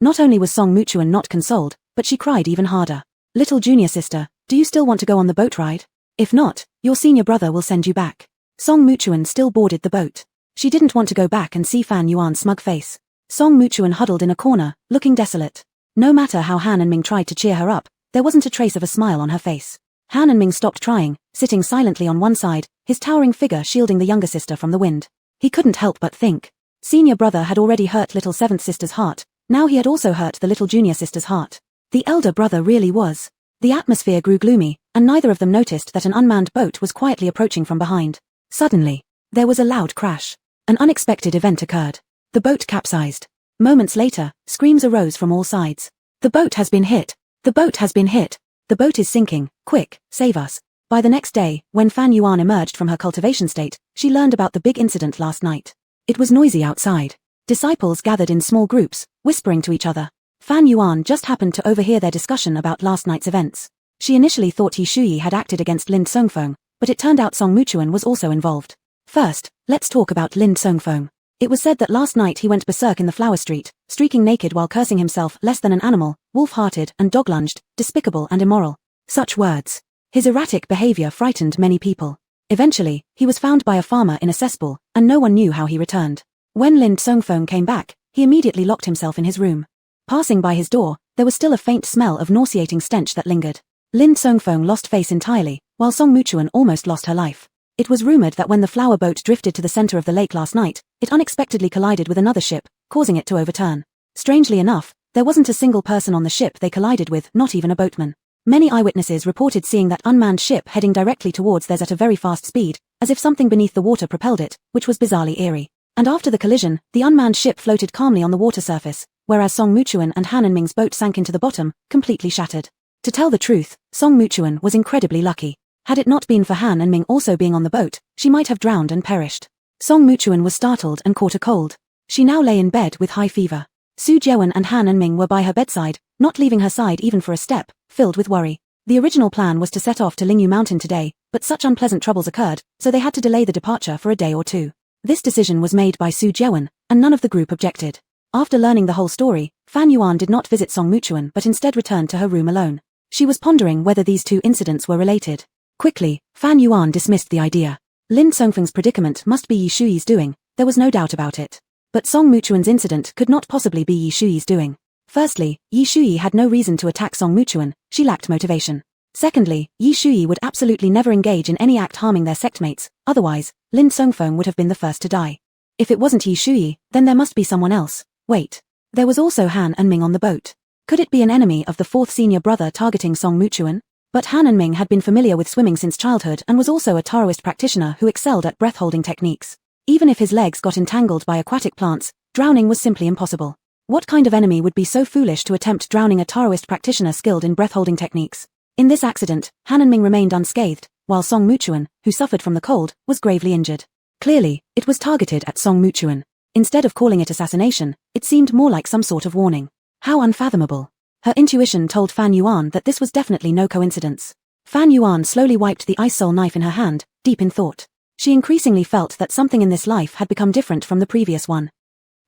Not only was Song Muchuan not consoled, but she cried even harder. "Little junior sister, do you still want to go on the boat ride? If not, your senior brother will send you back." Song Muchuan still boarded the boat. She didn't want to go back and see Fan Yuan's smug face. Song Muchuan huddled in a corner, looking desolate. No matter how Han and Ming tried to cheer her up, there wasn't a trace of a smile on her face. Han and Ming stopped trying, sitting silently on one side, his towering figure shielding the younger sister from the wind. He couldn't help but think. Senior brother had already hurt little seventh sister's heart, now he had also hurt the little junior sister's heart. The elder brother really was. The atmosphere grew gloomy, and neither of them noticed that an unmanned boat was quietly approaching from behind. Suddenly, there was a loud crash. An unexpected event occurred. The boat capsized. Moments later, screams arose from all sides. "The boat has been hit! The boat has been hit! The boat is sinking, quick, save us." By the next day, when Fan Yuan emerged from her cultivation state, she learned about the big incident last night. It was noisy outside. Disciples gathered in small groups, whispering to each other. Fan Yuan just happened to overhear their discussion about last night's events. She initially thought Yi Shuyi had acted against Lin Songfeng, but it turned out Song Muchuan was also involved. First, let's talk about Lin Songfeng. It was said that last night he went berserk in the flower street, streaking naked while cursing himself less than an animal, wolf-hearted and dog-lunged, despicable and immoral. Such words. His erratic behavior frightened many people. Eventually, he was found by a farmer in a cesspool, and no one knew how he returned. When Lin Songfeng came back, he immediately locked himself in his room. Passing by his door, there was still a faint smell of nauseating stench that lingered. Lin Songfeng lost face entirely, while Song Muchuan almost lost her life. It was rumored that when the flower boat drifted to the center of the lake last night, it unexpectedly collided with another ship, causing it to overturn. Strangely enough, there wasn't a single person on the ship they collided with, not even a boatman. Many eyewitnesses reported seeing that unmanned ship heading directly towards theirs at a very fast speed, as if something beneath the water propelled it, which was bizarrely eerie. And after the collision, the unmanned ship floated calmly on the water surface, whereas Song Muchuan and Han and Ming's boat sank into the bottom, completely shattered. To tell the truth, Song Muchuan was incredibly lucky. Had it not been for Han and Ming also being on the boat, she might have drowned and perished. Song Muchuan was startled and caught a cold. She now lay in bed with high fever. Su Jewan and Han and Ming were by her bedside, not leaving her side even for a step, filled with worry. The original plan was to set off to Lingyu Mountain today, but such unpleasant troubles occurred, so they had to delay the departure for a day or two. This decision was made by Su Jewan, and none of the group objected. After learning the whole story, Fan Yuan did not visit Song Muchuan but instead returned to her room alone. She was pondering whether these two incidents were related. Quickly, Fan Yuan dismissed the idea. Lin Songfeng's predicament must be Yi Shuyi's doing, there was no doubt about it. But Song Muchuan's incident could not possibly be Yi Shuyi's doing. Firstly, Yi Shuyi had no reason to attack Song Muchuan, she lacked motivation. Secondly, Yi Shuyi would absolutely never engage in any act harming their sectmates, otherwise, Lin Songfeng would have been the first to die. If it wasn't Yi Shuyi, then there must be someone else. Wait. There was also Han and Ming on the boat. Could it be an enemy of the fourth senior brother targeting Song Muchuan? But Han and Ming had been familiar with swimming since childhood and was also a Taoist practitioner who excelled at breath-holding techniques. Even if his legs got entangled by aquatic plants, drowning was simply impossible. What kind of enemy would be so foolish to attempt drowning a Taoist practitioner skilled in breath-holding techniques? In this accident, Han and Ming remained unscathed, while Song Muchuan, who suffered from the cold, was gravely injured. Clearly, it was targeted at Song Muchuan. Instead of calling it assassination, it seemed more like some sort of warning. How unfathomable. Her intuition told Fan Yuan that this was definitely no coincidence. Fan Yuan slowly wiped the ice soul knife in her hand, deep in thought. She increasingly felt that something in this life had become different from the previous one.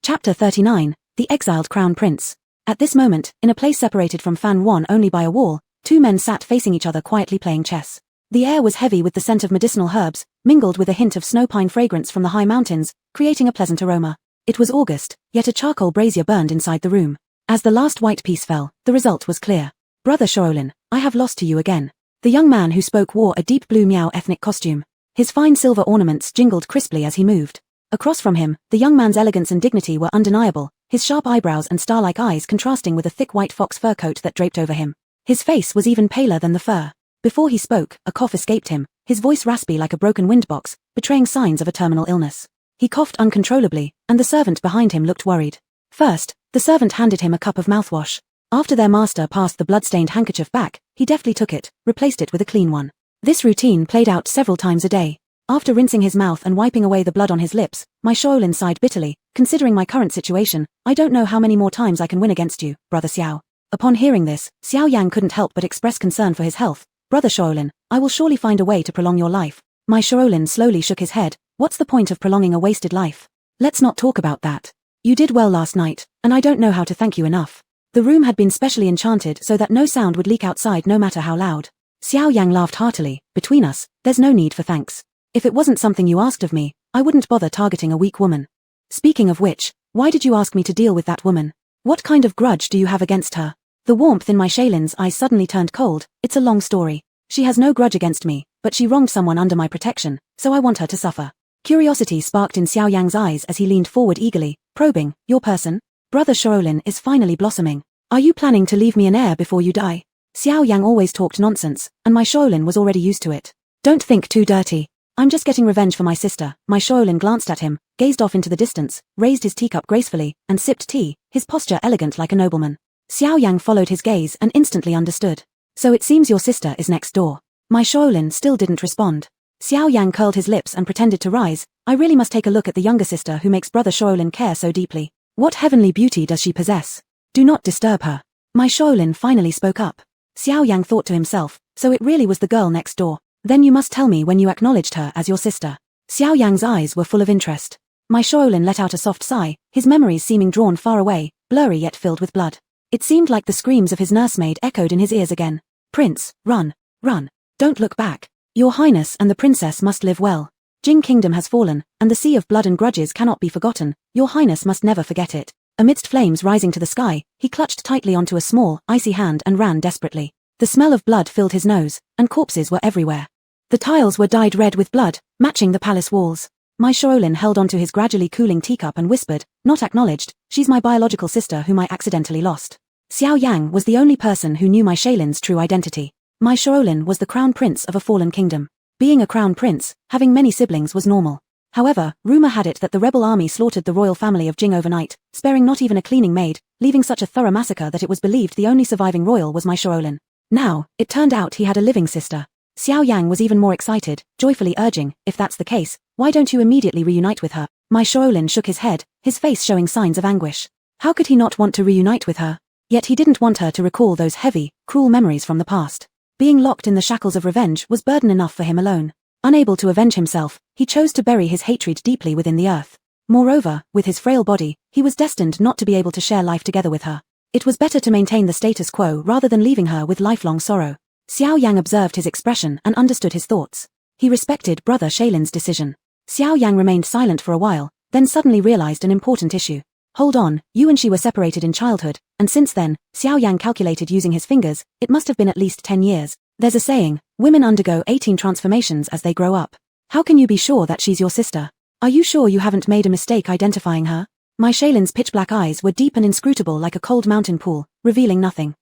Chapter 39, The Exiled Crown Prince. At this moment, in a place separated from Fan Yuan only by a wall, two men sat facing each other quietly playing chess. The air was heavy with the scent of medicinal herbs, mingled with a hint of snow pine fragrance from the high mountains, creating a pleasant aroma. It was August, yet a charcoal brazier burned inside the room. As the last white piece fell, the result was clear. Brother Shaolin, I have lost to you again. The young man who spoke wore a deep blue Miao ethnic costume. His fine silver ornaments jingled crisply as he moved. Across from him, the young man's elegance and dignity were undeniable, his sharp eyebrows and star-like eyes contrasting with a thick white fox fur coat that draped over him. His face was even paler than the fur. Before he spoke, a cough escaped him, his voice raspy like a broken windbox, betraying signs of a terminal illness. He coughed uncontrollably, and the servant behind him looked worried. First, the servant handed him a cup of mouthwash. After their master passed the blood-stained handkerchief back, he deftly took it, replaced it with a clean one. This routine played out several times a day. After rinsing his mouth and wiping away the blood on his lips, my Shaolin sighed bitterly. Considering my current situation, I don't know how many more times I can win against you, Brother Xiao. Upon hearing this, Xiao Yang couldn't help but express concern for his health. Brother Shaolin, I will surely find a way to prolong your life. My Shaolin slowly shook his head. What's the point of prolonging a wasted life? Let's not talk about that. You did well last night, and I don't know how to thank you enough. The room had been specially enchanted so that no sound would leak outside no matter how loud. Xiao Yang laughed heartily. Between us, there's no need for thanks. If it wasn't something you asked of me, I wouldn't bother targeting a weak woman. Speaking of which, why did you ask me to deal with that woman? What kind of grudge do you have against her? The warmth in my Shaolin's eyes suddenly turned cold. It's a long story. She has no grudge against me, but she wronged someone under my protection, so I want her to suffer. Curiosity sparked in Xiao Yang's eyes as he leaned forward eagerly, probing. Your person? Brother Shaolin is finally blossoming. Are you planning to leave me an heir before you die? Xiao Yang always talked nonsense, and my Shaolin was already used to it. Don't think too dirty. I'm just getting revenge for my sister. My Shaolin glanced at him, gazed off into the distance, raised his teacup gracefully, and sipped tea, his posture elegant like a nobleman. Xiao Yang followed his gaze and instantly understood. So it seems your sister is next door. My Shaolin still didn't respond. Xiao Yang curled his lips and pretended to rise. I really must take a look at the younger sister who makes Brother Shaolin care so deeply. What heavenly beauty does she possess? Do not disturb her. My Shaolin finally spoke up. Xiao Yang thought to himself, so it really was the girl next door. Then you must tell me when you acknowledged her as your sister. Xiao Yang's eyes were full of interest. My Shaolin let out a soft sigh, his memories seeming drawn far away, blurry yet filled with blood. It seemed like the screams of his nursemaid echoed in his ears again. Prince, run, run. Don't look back. Your Highness and the princess must live well. Jing Kingdom has fallen, and the sea of blood and grudges cannot be forgotten. Your Highness must never forget it. Amidst flames rising to the sky, he clutched tightly onto a small, icy hand and ran desperately. The smell of blood filled his nose, and corpses were everywhere. The tiles were dyed red with blood, matching the palace walls. My Shaolin held onto his gradually cooling teacup and whispered, not acknowledged, she's my biological sister whom I accidentally lost. Xiao Yang was the only person who knew my Shaolin's true identity. My Shaolin was the crown prince of a fallen kingdom. Being a crown prince, having many siblings was normal. However, rumor had it that the rebel army slaughtered the royal family of Jing overnight, sparing not even a cleaning maid, leaving such a thorough massacre that it was believed the only surviving royal was my Shaolin. Now, it turned out he had a living sister. Xiao Yang was even more excited, joyfully urging, if that's the case, why don't you immediately reunite with her? My Shaolin shook his head, his face showing signs of anguish. How could he not want to reunite with her? Yet he didn't want her to recall those heavy, cruel memories from the past. Being locked in the shackles of revenge was burden enough for him alone. Unable to avenge himself, he chose to bury his hatred deeply within the earth. Moreover, with his frail body, he was destined not to be able to share life together with her. It was better to maintain the status quo rather than leaving her with lifelong sorrow. Xiao Yang observed his expression and understood his thoughts. He respected Brother Shaolin's decision. Xiao Yang remained silent for a while, then suddenly realized an important issue. Hold on, you and she were separated in childhood, and since then, Xiao Yang calculated using his fingers, it must have been at least 10 years. There's a saying, women undergo 18 transformations as they grow up. How can you be sure that she's your sister? Are you sure you haven't made a mistake identifying her? My Shaolin's pitch-black eyes were deep and inscrutable like a cold mountain pool, revealing nothing.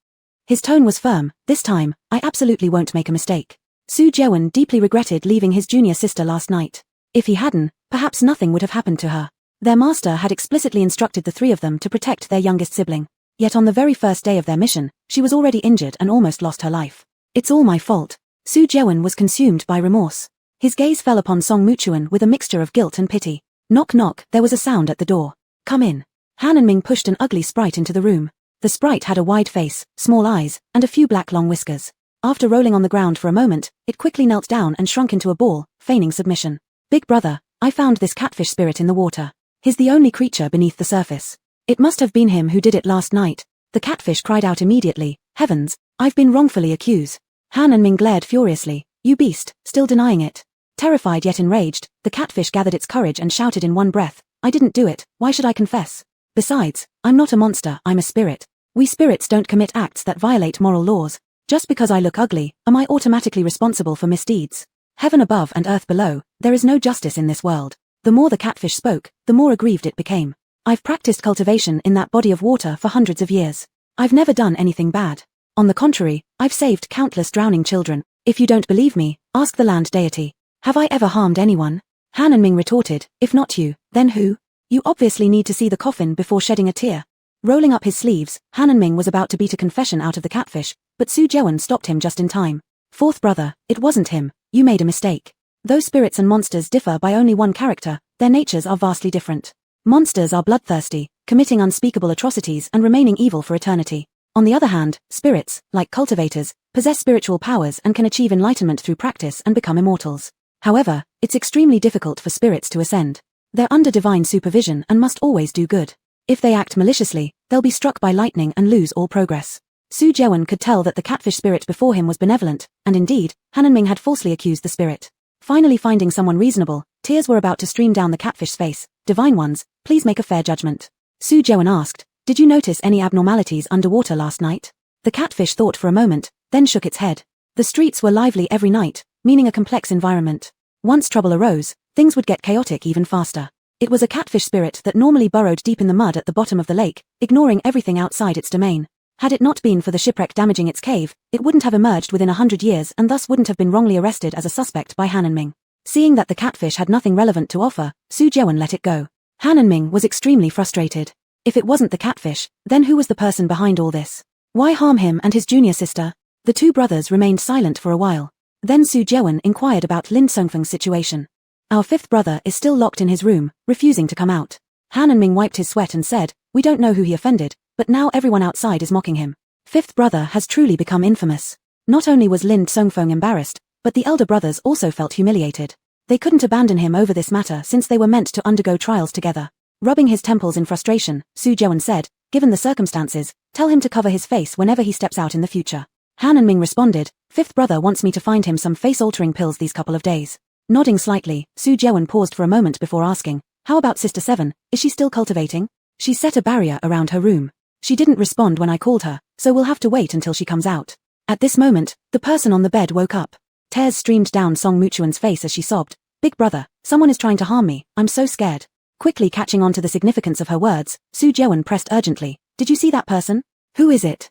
His tone was firm. This time, I absolutely won't make a mistake. Su Jiawen deeply regretted leaving his junior sister last night. If he hadn't, perhaps nothing would have happened to her. Their master had explicitly instructed the three of them to protect their youngest sibling. Yet on the very first day of their mission, she was already injured and almost lost her life. It's all my fault. Su Jiawen was consumed by remorse. His gaze fell upon Song Muchuan with a mixture of guilt and pity. Knock knock, there was a sound at the door. Come in. Han and Ming pushed an ugly sprite into the room. The sprite had a wide face, small eyes, and a few black long whiskers. After rolling on the ground for a moment, it quickly knelt down and shrunk into a ball, feigning submission. Big brother, I found this catfish spirit in the water. He's the only creature beneath the surface. It must have been him who did it last night. The catfish cried out immediately, heavens, I've been wrongfully accused. Han and Ming glared furiously, you beast, still denying it. Terrified yet enraged, the catfish gathered its courage and shouted in one breath, I didn't do it, why should I confess? Besides, I'm not a monster, I'm a spirit. We spirits don't commit acts that violate moral laws. Just because I look ugly, am I automatically responsible for misdeeds? Heaven above and earth below, there is no justice in this world. The more the catfish spoke, the more aggrieved it became. I've practiced cultivation in that body of water for hundreds of years. I've never done anything bad. On the contrary, I've saved countless drowning children. If you don't believe me, ask the land deity. Have I ever harmed anyone? Han and Ming retorted, if not you, then who? You obviously need to see the coffin before shedding a tear. Rolling up his sleeves, Han and Ming was about to beat a confession out of the catfish, but Su Jiawen stopped him just in time. Fourth brother, it wasn't him, you made a mistake. Though spirits and monsters differ by only one character, their natures are vastly different. Monsters are bloodthirsty, committing unspeakable atrocities and remaining evil for eternity. On the other hand, spirits, like cultivators, possess spiritual powers and can achieve enlightenment through practice and become immortals. However, it's extremely difficult for spirits to ascend. They're under divine supervision and must always do good. If they act maliciously, they'll be struck by lightning and lose all progress. Su Jiawen could tell that the catfish spirit before him was benevolent, and indeed, Han and Ming had falsely accused the spirit. Finally finding someone reasonable, tears were about to stream down the catfish's face. Divine ones, please make a fair judgment. Su Jiawen asked, did you notice any abnormalities underwater last night? The catfish thought for a moment, then shook its head. The streets were lively every night, meaning a complex environment. Once trouble arose, things would get chaotic even faster. It was a catfish spirit that normally burrowed deep in the mud at the bottom of the lake, ignoring everything outside its domain. Had it not been for the shipwreck damaging its cave, it wouldn't have emerged within 100 years and thus wouldn't have been wrongly arrested as a suspect by Han and Ming. Seeing that the catfish had nothing relevant to offer, Su Jiawen let it go. Han and Ming was extremely frustrated. If it wasn't the catfish, then who was the person behind all this? Why harm him and his junior sister? The two brothers remained silent for a while. Then Su Jiawen inquired about Lin Songfeng's situation. Our fifth brother is still locked in his room, refusing to come out. Han and Ming wiped his sweat and said, we don't know who he offended, but now everyone outside is mocking him. Fifth brother has truly become infamous. Not only was Lin Songfeng embarrassed, but the elder brothers also felt humiliated. They couldn't abandon him over this matter since they were meant to undergo trials together. Rubbing his temples in frustration, Su Jiawen said, given the circumstances, tell him to cover his face whenever he steps out in the future. Han and Ming responded, fifth brother wants me to find him some face-altering pills these couple of days. Nodding slightly, Su Jiawen paused for a moment before asking, how about Sister Seven, is she still cultivating? She set a barrier around her room. She didn't respond when I called her, so we'll have to wait until she comes out. At this moment, the person on the bed woke up. Tears streamed down Song Muchuan's face as she sobbed, big brother, someone is trying to harm me, I'm so scared. Quickly catching on to the significance of her words, Su Jiawen pressed urgently, did you see that person? Who is it?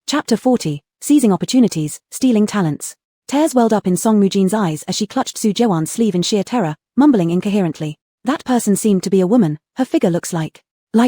Chapter 40, Seizing Opportunities, Stealing Talents. Tears welled up in Song Mujin's eyes as she clutched Su Jiawen's sleeve in sheer terror, mumbling incoherently. That person seemed to be a woman, her figure looks like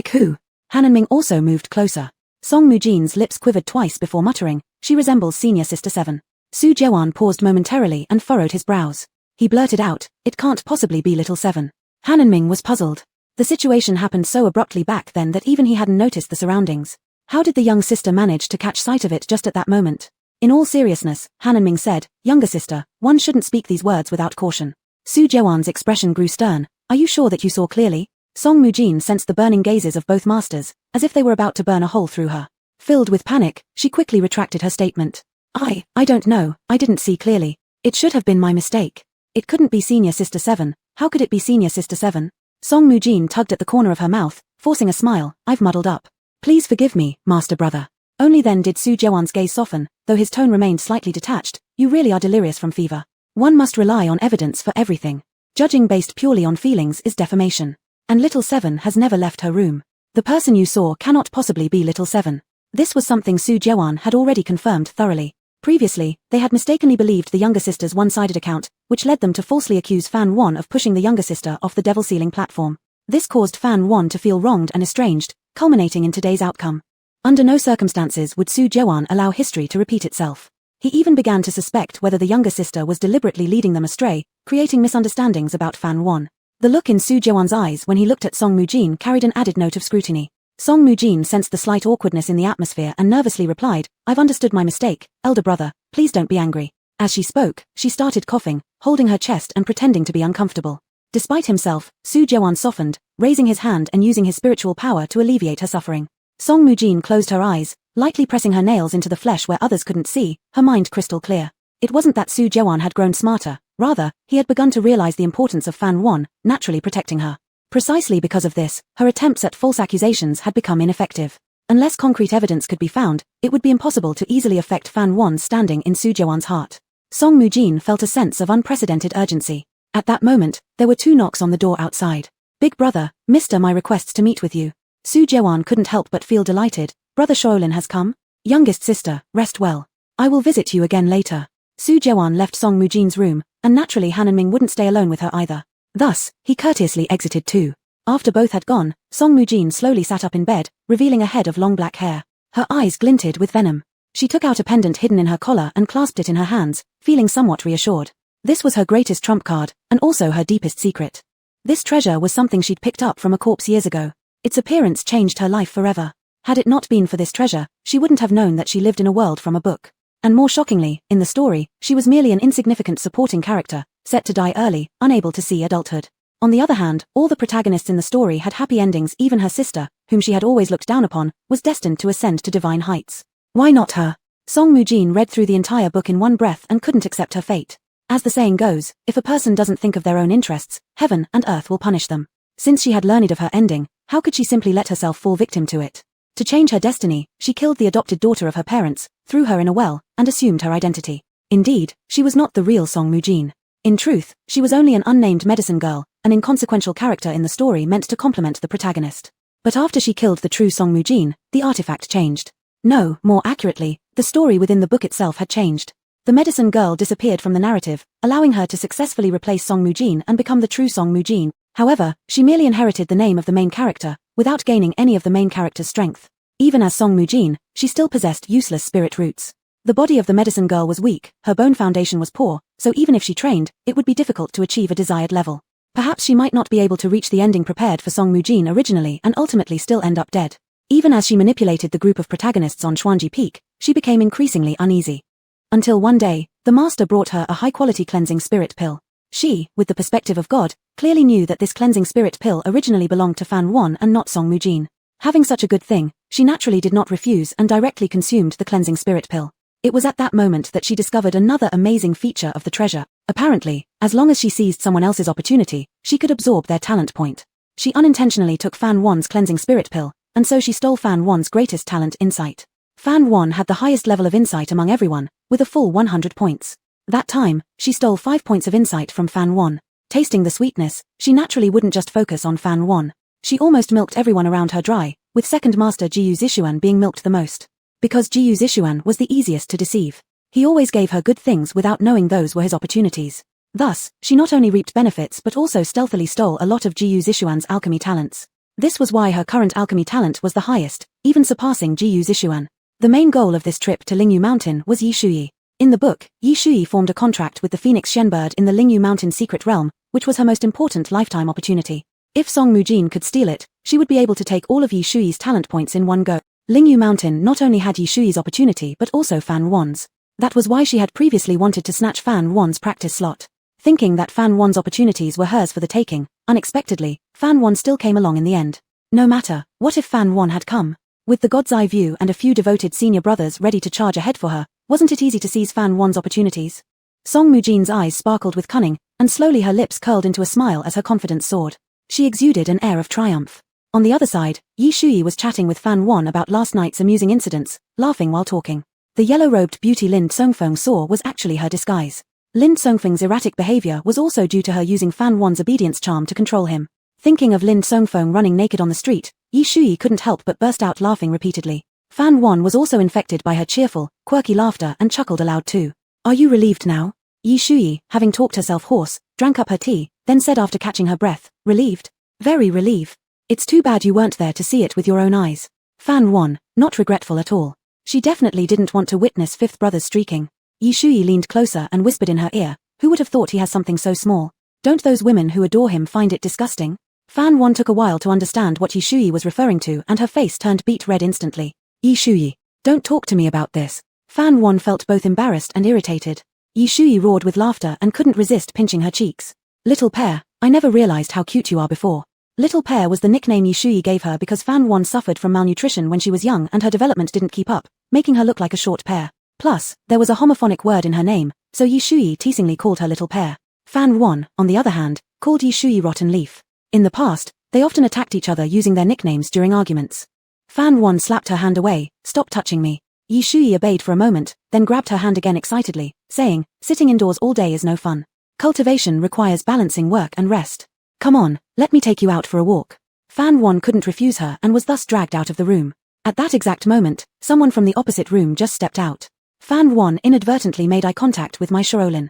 who? Han and Ming also moved closer. Song Mujin's lips quivered twice before muttering, she resembles senior Sister Seven. Su Jiawen paused momentarily and furrowed his brows. He blurted out, it can't possibly be little Seven. Han and Ming was puzzled. The situation happened so abruptly back then that even he hadn't noticed the surroundings. How did the young sister manage to catch sight of it just at that moment? In all seriousness, Han and Ming said, younger sister, one shouldn't speak these words without caution. Su Jiawen's expression grew stern. Are you sure that you saw clearly? Song Mujin sensed the burning gazes of both masters, as if they were about to burn a hole through her. Filled with panic, she quickly retracted her statement. I don't know, I didn't see clearly. It should have been my mistake. It couldn't be senior Sister Seven, how could it be senior Sister Seven? Song Mujin tugged at the corner of her mouth, forcing a smile, I've muddled up. Please forgive me, master brother. Only then did Su Jiawen's gaze soften, though his tone remained slightly detached, you really are delirious from fever. One must rely on evidence for everything. Judging based purely on feelings is defamation. And little Seven has never left her room. The person you saw cannot possibly be little Seven. This was something Su Jiawen had already confirmed thoroughly. Previously, they had mistakenly believed the younger sister's one-sided account, which led them to falsely accuse Fan Wan of pushing the younger sister off the devil ceiling platform. This caused Fan Wan to feel wronged and estranged, culminating in today's outcome. Under no circumstances would Su Jiawen allow history to repeat itself. He even began to suspect whether the younger sister was deliberately leading them astray, creating misunderstandings about Fan Wan. The look in Su Jiawen's eyes when he looked at Song Mujin carried an added note of scrutiny. Song Mujin sensed the slight awkwardness in the atmosphere and nervously replied, I've understood my mistake, elder brother, please don't be angry. As she spoke, she started coughing, holding her chest and pretending to be uncomfortable. Despite himself, Su Joan softened, raising his hand and using his spiritual power to alleviate her suffering. Song Mujin closed her eyes, lightly pressing her nails into the flesh where others couldn't see, her mind crystal clear. It wasn't that Su Joan had grown smarter, rather, he had begun to realize the importance of Fan Wan, naturally protecting her. Precisely because of this, her attempts at false accusations had become ineffective. Unless concrete evidence could be found, it would be impossible to easily affect Fan Wan's standing in Su Joan's heart. Song Mujin felt a sense of unprecedented urgency. At that moment, there were 2 knocks on the door outside. Big brother, Mr. My requests to meet with you. Su Joan couldn't help but feel delighted. Brother Shaolin has come? Youngest sister, rest well. I will visit you again later. Su Joan left Song Mujin's room, and naturally Han and Ming wouldn't stay alone with her either. Thus, he courteously exited too. After both had gone, Song Mujin slowly sat up in bed, revealing a head of long black hair. Her eyes glinted with venom. She took out a pendant hidden in her collar and clasped it in her hands, feeling somewhat reassured. This was her greatest trump card, and also her deepest secret. This treasure was something she'd picked up from a corpse years ago. Its appearance changed her life forever. Had it not been for this treasure, she wouldn't have known that she lived in a world from a book. And more shockingly, in the story, she was merely an insignificant supporting character, set to die early, unable to see adulthood. On the other hand, all the protagonists in the story had happy endings. Even her sister, whom she had always looked down upon, was destined to ascend to divine heights. Why not her? Song Mujin read through the entire book in one breath and couldn't accept her fate. As the saying goes, if a person doesn't think of their own interests, heaven and earth will punish them. Since she had learned of her ending, how could she simply let herself fall victim to it? To change her destiny, she killed the adopted daughter of her parents, threw her in a well, and assumed her identity. Indeed, she was not the real Song Mujin. In truth, she was only an unnamed medicine girl, an inconsequential character in the story meant to complement the protagonist. But after she killed the true Song Mujin, the artifact changed. No, more accurately, the story within the book itself had changed. The medicine girl disappeared from the narrative, allowing her to successfully replace Song Mujin and become the true Song Mujin. However, she merely inherited the name of the main character, without gaining any of the main character's strength. Even as Song Mujin, she still possessed useless spirit roots. The body of the medicine girl was weak, her bone foundation was poor, so even if she trained, it would be difficult to achieve a desired level. Perhaps she might not be able to reach the ending prepared for Song Mujin originally and ultimately still end up dead. Even as she manipulated the group of protagonists on Xuanji Peak, she became increasingly uneasy. Until one day, the master brought her a high-quality cleansing spirit pill. She, with the perspective of God, clearly knew that this cleansing spirit pill originally belonged to Fan Wan and not Song Mujin. Having such a good thing, she naturally did not refuse and directly consumed the cleansing spirit pill. It was at that moment that she discovered another amazing feature of the treasure. Apparently, as long as she seized someone else's opportunity, she could absorb their talent point. She unintentionally took Fan Wan's cleansing spirit pill, and so she stole Fan Wan's greatest talent, insight. Fan Wan had the highest level of insight among everyone, with a full 100 points. That time, she stole 5 points of insight from Fan Wan. Tasting the sweetness, she naturally wouldn't just focus on Fan Wan. She almost milked everyone around her dry, with second master Jiyu Zishuan being milked the most. Because Jiyu Zishuan was the easiest to deceive. He always gave her good things without knowing those were his opportunities. Thus, she not only reaped benefits but also stealthily stole a lot of Jiyu Zishuan's alchemy talents. This was why her current alchemy talent was the highest, even surpassing Jiyu Zishuan. The main goal of this trip to Lingyu Mountain was Yi Shuyi. In the book, Yi Shuyi formed a contract with the Phoenix Shenbird in the Lingyu Mountain secret realm, which was her most important lifetime opportunity. If Song Mujin could steal it, she would be able to take all of Yi Shuyi's talent points in one go. Lingyu Mountain not only had Yi Shuyi's opportunity but also Fan Wan's. That was why she had previously wanted to snatch Fan Wan's practice slot. Thinking that Fan Wan's opportunities were hers for the taking, unexpectedly, Fan Wan still came along in the end. No matter, what if Fan Wan had come? With the God's Eye view and a few devoted senior brothers ready to charge ahead for her, wasn't it easy to seize Fan Wan's opportunities? Song Mujin's eyes sparkled with cunning, and slowly her lips curled into a smile as her confidence soared. She exuded an air of triumph. On the other side, Yi Shuyi was chatting with Fan Wan about last night's amusing incidents, laughing while talking. The yellow-robed beauty Lin Songfeng saw was actually her disguise. Lin Songfeng's erratic behavior was also due to her using Fan Wan's obedience charm to control him. Thinking of Lin Songfeng running naked on the street, Yi Shuyi couldn't help but burst out laughing repeatedly. Fan Wan was also infected by her cheerful, quirky laughter and chuckled aloud too. Are you relieved now? Yi Shuyi, having talked herself hoarse, drank up her tea, then said after catching her breath, relieved? Very relieved. It's too bad you weren't there to see it with your own eyes. Fan Wan, not regretful at all. She definitely didn't want to witness fifth brother's streaking. Yi Shuyi leaned closer and whispered in her ear, who would have thought he has something so small? Don't those women who adore him find it disgusting? Fan Wan took a while to understand what Yi Shuyi was referring to and her face turned beet red instantly. Yi Shuyi, don't talk to me about this. Fan Yuan felt both embarrassed and irritated. Yi Shui roared with laughter and couldn't resist pinching her cheeks. Little Pear, I never realized how cute you are before. Little Pear was the nickname Yi Shui gave her because Fan Yuan suffered from malnutrition when she was young and her development didn't keep up, making her look like a short pear. Plus, there was a homophonic word in her name, so Yi Shui teasingly called her Little Pear. Fan Yuan, on the other hand, called Yi Shui Rotten Leaf. In the past, they often attacked each other using their nicknames during arguments. Fan Yuan slapped her hand away. Stop touching me. Yi Shui obeyed for a moment, then grabbed her hand again excitedly, saying, sitting indoors all day is no fun. Cultivation requires balancing work and rest. Come on, let me take you out for a walk. Fan Yuan couldn't refuse her and was thus dragged out of the room. At that exact moment, someone from the opposite room just stepped out. Fan Yuan inadvertently made eye contact with my Shaolin.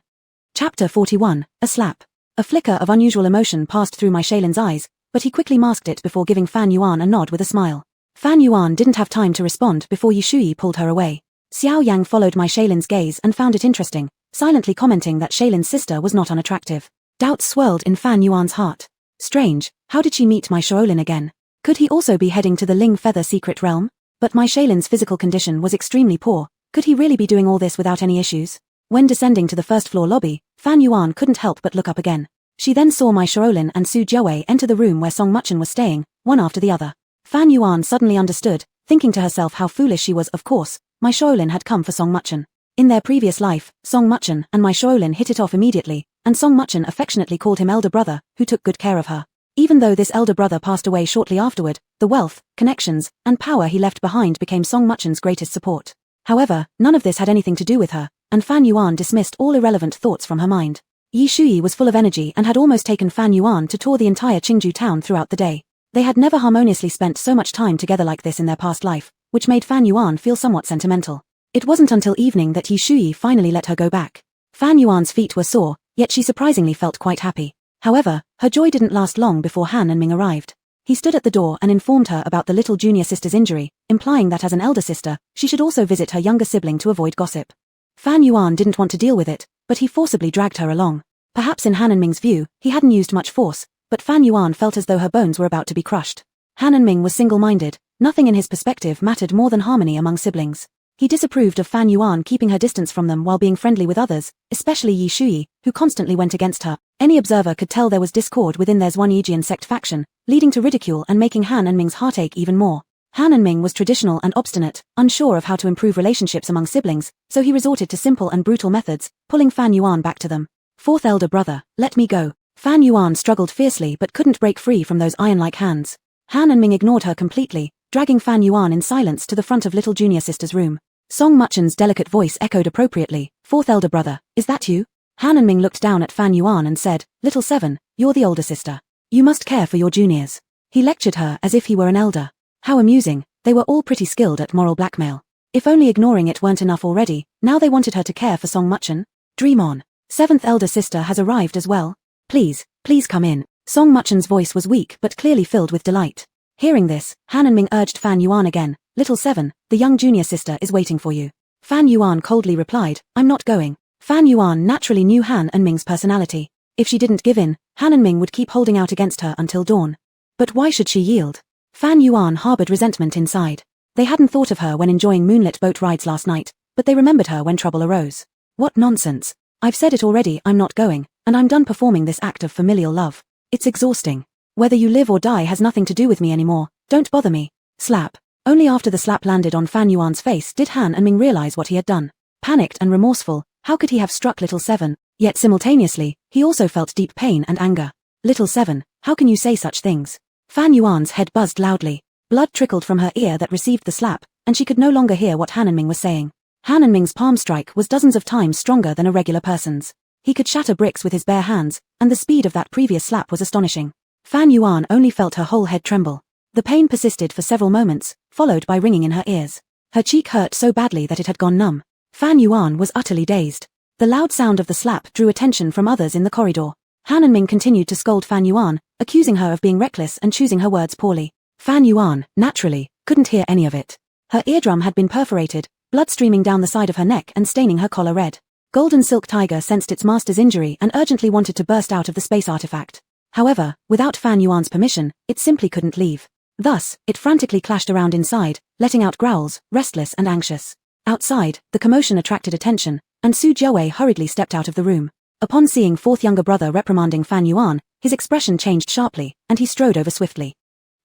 Chapter 41, A Slap. A flicker of unusual emotion passed through my Shaolin's eyes, but he quickly masked it before giving Fan Yuan a nod with a smile. Fan Yuan didn't have time to respond before Yi Shui pulled her away. Xiao Yang followed my Shaolin's gaze and found it interesting, silently commenting that Shaolin's sister was not unattractive. Doubts swirled in Fan Yuan's heart. Strange, how did she meet my Shaolin again? Could he also be heading to the Ling Feather secret realm? But my Shaolin's physical condition was extremely poor. Could he really be doing all this without any issues? When descending to the first floor lobby, Fan Yuan couldn't help but look up again. She then saw my Shaolin and Su Jiawei enter the room where Song Muchen was staying, one after the other. Fan Yuan suddenly understood, thinking to herself how foolish she was. Of course, my Shaolin had come for Song Muchen. In their previous life, Song Muchen and my Shaolin hit it off immediately, and Song Muchen affectionately called him elder brother, who took good care of her. Even though this elder brother passed away shortly afterward, the wealth, connections, and power he left behind became Song Muchen's greatest support. However, none of this had anything to do with her, and Fan Yuan dismissed all irrelevant thoughts from her mind. Yi Shui was full of energy and had almost taken Fan Yuan to tour the entire Qingju town throughout the day. They had never harmoniously spent so much time together like this in their past life, which made Fan Yuan feel somewhat sentimental. It wasn't until evening that Yi Shui finally let her go back. Fan Yuan's feet were sore, yet she surprisingly felt quite happy. However, her joy didn't last long before Han and Ming arrived. He stood at the door and informed her about the little junior sister's injury, implying that as an elder sister, she should also visit her younger sibling to avoid gossip. Fan Yuan didn't want to deal with it, but he forcibly dragged her along. Perhaps in Han and Ming's view, he hadn't used much force, but Fan Yuan felt as though her bones were about to be crushed. Han and Ming was single-minded, nothing in his perspective mattered more than harmony among siblings. He disapproved of Fan Yuan keeping her distance from them while being friendly with others, especially Yi Shui, who constantly went against her. Any observer could tell there was discord within their Zhuanyijian sect faction, leading to ridicule and making Han and Ming's heartache even more. Han and Ming was traditional and obstinate, unsure of how to improve relationships among siblings, so he resorted to simple and brutal methods, pulling Fan Yuan back to them. Fourth elder brother, let me go. Fan Yuan struggled fiercely but couldn't break free from those iron-like hands. Han and Ming ignored her completely, dragging Fan Yuan in silence to the front of little junior sister's room. Song Muchen's delicate voice echoed appropriately, fourth elder brother, is that you? Han and Ming looked down at Fan Yuan and said, Little Seven, you're the older sister. You must care for your juniors. He lectured her as if he were an elder. How amusing, they were all pretty skilled at moral blackmail. If only ignoring it weren't enough already, now they wanted her to care for Song Muchen. Dream on. Seventh elder sister has arrived as well. Please come in. Song Muchen's voice was weak but clearly filled with delight. Hearing this, Han and Ming urged Fan Yuan again, Little Seven, the young junior sister is waiting for you. Fan Yuan coldly replied, I'm not going. Fan Yuan naturally knew Han and Ming's personality. If she didn't give in, Han and Ming would keep holding out against her until dawn. But why should she yield? Fan Yuan harbored resentment inside. They hadn't thought of her when enjoying moonlit boat rides last night, but they remembered her when trouble arose. What nonsense. I've said it already, I'm not going, and I'm done performing this act of familial love. It's exhausting. Whether you live or die has nothing to do with me anymore, don't bother me. Slap. Only after the slap landed on Fan Yuan's face did Han and Ming realize what he had done. Panicked and remorseful, how could he have struck Little Seven? Yet simultaneously, he also felt deep pain and anger. Little Seven, how can you say such things? Fan Yuan's head buzzed loudly. Blood trickled from her ear that received the slap, and she could no longer hear what Han and Ming was saying. Han and Ming's palm strike was dozens of times stronger than a regular person's. He could shatter bricks with his bare hands, and the speed of that previous slap was astonishing. Fan Yuan only felt her whole head tremble. The pain persisted for several moments, followed by ringing in her ears. Her cheek hurt so badly that it had gone numb. Fan Yuan was utterly dazed. The loud sound of the slap drew attention from others in the corridor. Han and Ming continued to scold Fan Yuan, accusing her of being reckless and choosing her words poorly. Fan Yuan, naturally, couldn't hear any of it. Her eardrum had been perforated, blood streaming down the side of her neck and staining her collar red. Golden Silk Tiger sensed its master's injury and urgently wanted to burst out of the space artifact. However, without Fan Yuan's permission, it simply couldn't leave. Thus, it frantically clashed around inside, letting out growls, restless and anxious. Outside, the commotion attracted attention, and Su Jiawei hurriedly stepped out of the room. Upon seeing fourth younger brother reprimanding Fan Yuan, his expression changed sharply, and he strode over swiftly.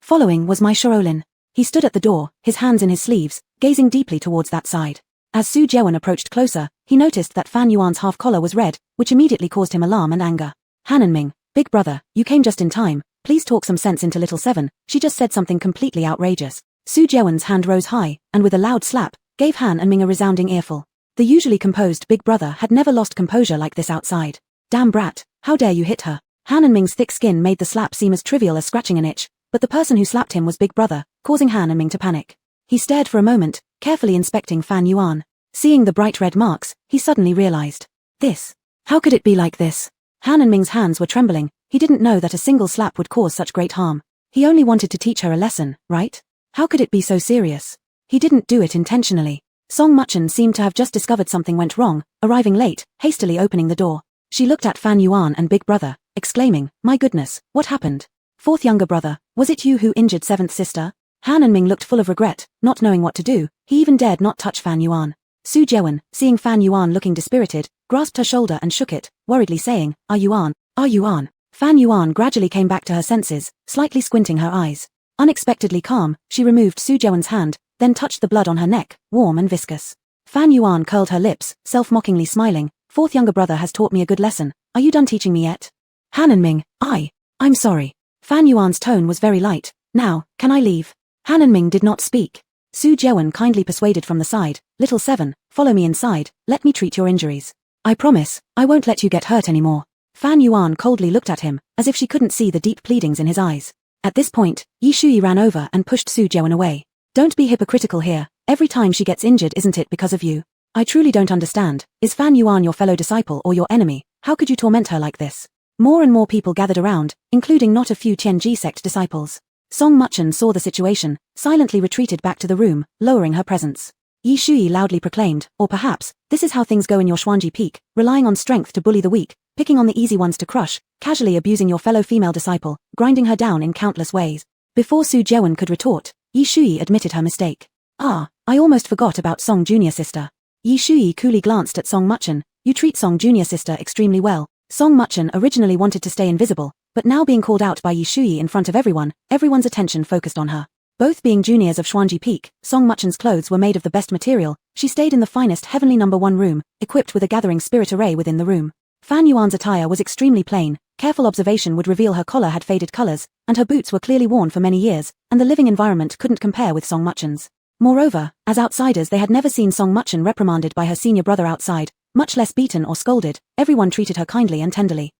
Following was my Shaolin. He stood at the door, his hands in his sleeves, gazing deeply towards that side. As Su Jiawen approached closer, he noticed that Fan Yuan's half collar was red, which immediately caused him alarm and anger. Han and Ming, big brother, you came just in time, please talk some sense into little seven, she just said something completely outrageous. Su Jiawen's hand rose high, and with a loud slap, gave Han and Ming a resounding earful. The usually composed big brother had never lost composure like this outside. Damn brat, how dare you hit her? Han and Ming's thick skin made the slap seem as trivial as scratching an itch, but the person who slapped him was big brother, causing Han and Ming to panic. He stared for a moment, carefully inspecting Fan Yuan. Seeing the bright red marks, he suddenly realized. This. How could it be like this? Han and Ming's hands were trembling, he didn't know that a single slap would cause such great harm. He only wanted to teach her a lesson, right? How could it be so serious? He didn't do it intentionally. Song Muchen seemed to have just discovered something went wrong, arriving late, hastily opening the door. She looked at Fan Yuan and big brother, exclaiming, my goodness, what happened? Fourth younger brother, was it you who injured seventh sister? Han and Ming looked full of regret, not knowing what to do, he even dared not touch Fan Yuan. Su Jiawen, seeing Fan Yuan looking dispirited, grasped her shoulder and shook it, worriedly saying, Are you on? Are you on? Fan Yuan gradually came back to her senses, slightly squinting her eyes. Unexpectedly calm, she removed Su Jiawen's hand, then touched the blood on her neck, warm and viscous. Fan Yuan curled her lips, self-mockingly smiling, fourth younger brother has taught me a good lesson, are you done teaching me yet? Han and Ming, I'm sorry. Fan Yuan's tone was very light, now, can I leave? Han and Ming did not speak. Su Jiawen kindly persuaded from the side, little seven, follow me inside, let me treat your injuries. I promise, I won't let you get hurt anymore. Fan Yuan coldly looked at him, as if she couldn't see the deep pleadings in his eyes. At this point, Yi Shui ran over and pushed Su Jiawen away. Don't be hypocritical here, every time she gets injured isn't it because of you? I truly don't understand, is Fan Yuan your fellow disciple or your enemy, how could you torment her like this? More and more people gathered around, including not a few Tianji sect disciples. Song Muchen saw the situation, silently retreated back to the room, lowering her presence. Yi Shui loudly proclaimed, or perhaps, this is how things go in your Xuanji Peak, relying on strength to bully the weak, picking on the easy ones to crush, casually abusing your fellow female disciple, grinding her down in countless ways. Before Su Jiawen could retort, Yi Shui admitted her mistake. I almost forgot about Song Junior Sister. Yi Shui coolly glanced at Song Muchen, you treat Song Junior Sister extremely well. Song Muchen originally wanted to stay invisible, but now being called out by Yi Shui in front of everyone's attention focused on her. Both being juniors of Xuanji Peak, Song Muchen's clothes were made of the best material, she stayed in the finest heavenly #1 room, equipped with a gathering spirit array within the room. Fan Yuan's attire was extremely plain, careful observation would reveal her collar had faded colors, and her boots were clearly worn for many years, and the living environment couldn't compare with Song Muchen's. Moreover, as outsiders they had never seen Song Muchen reprimanded by her senior brother outside, much less beaten or scolded, everyone treated her kindly and tenderly.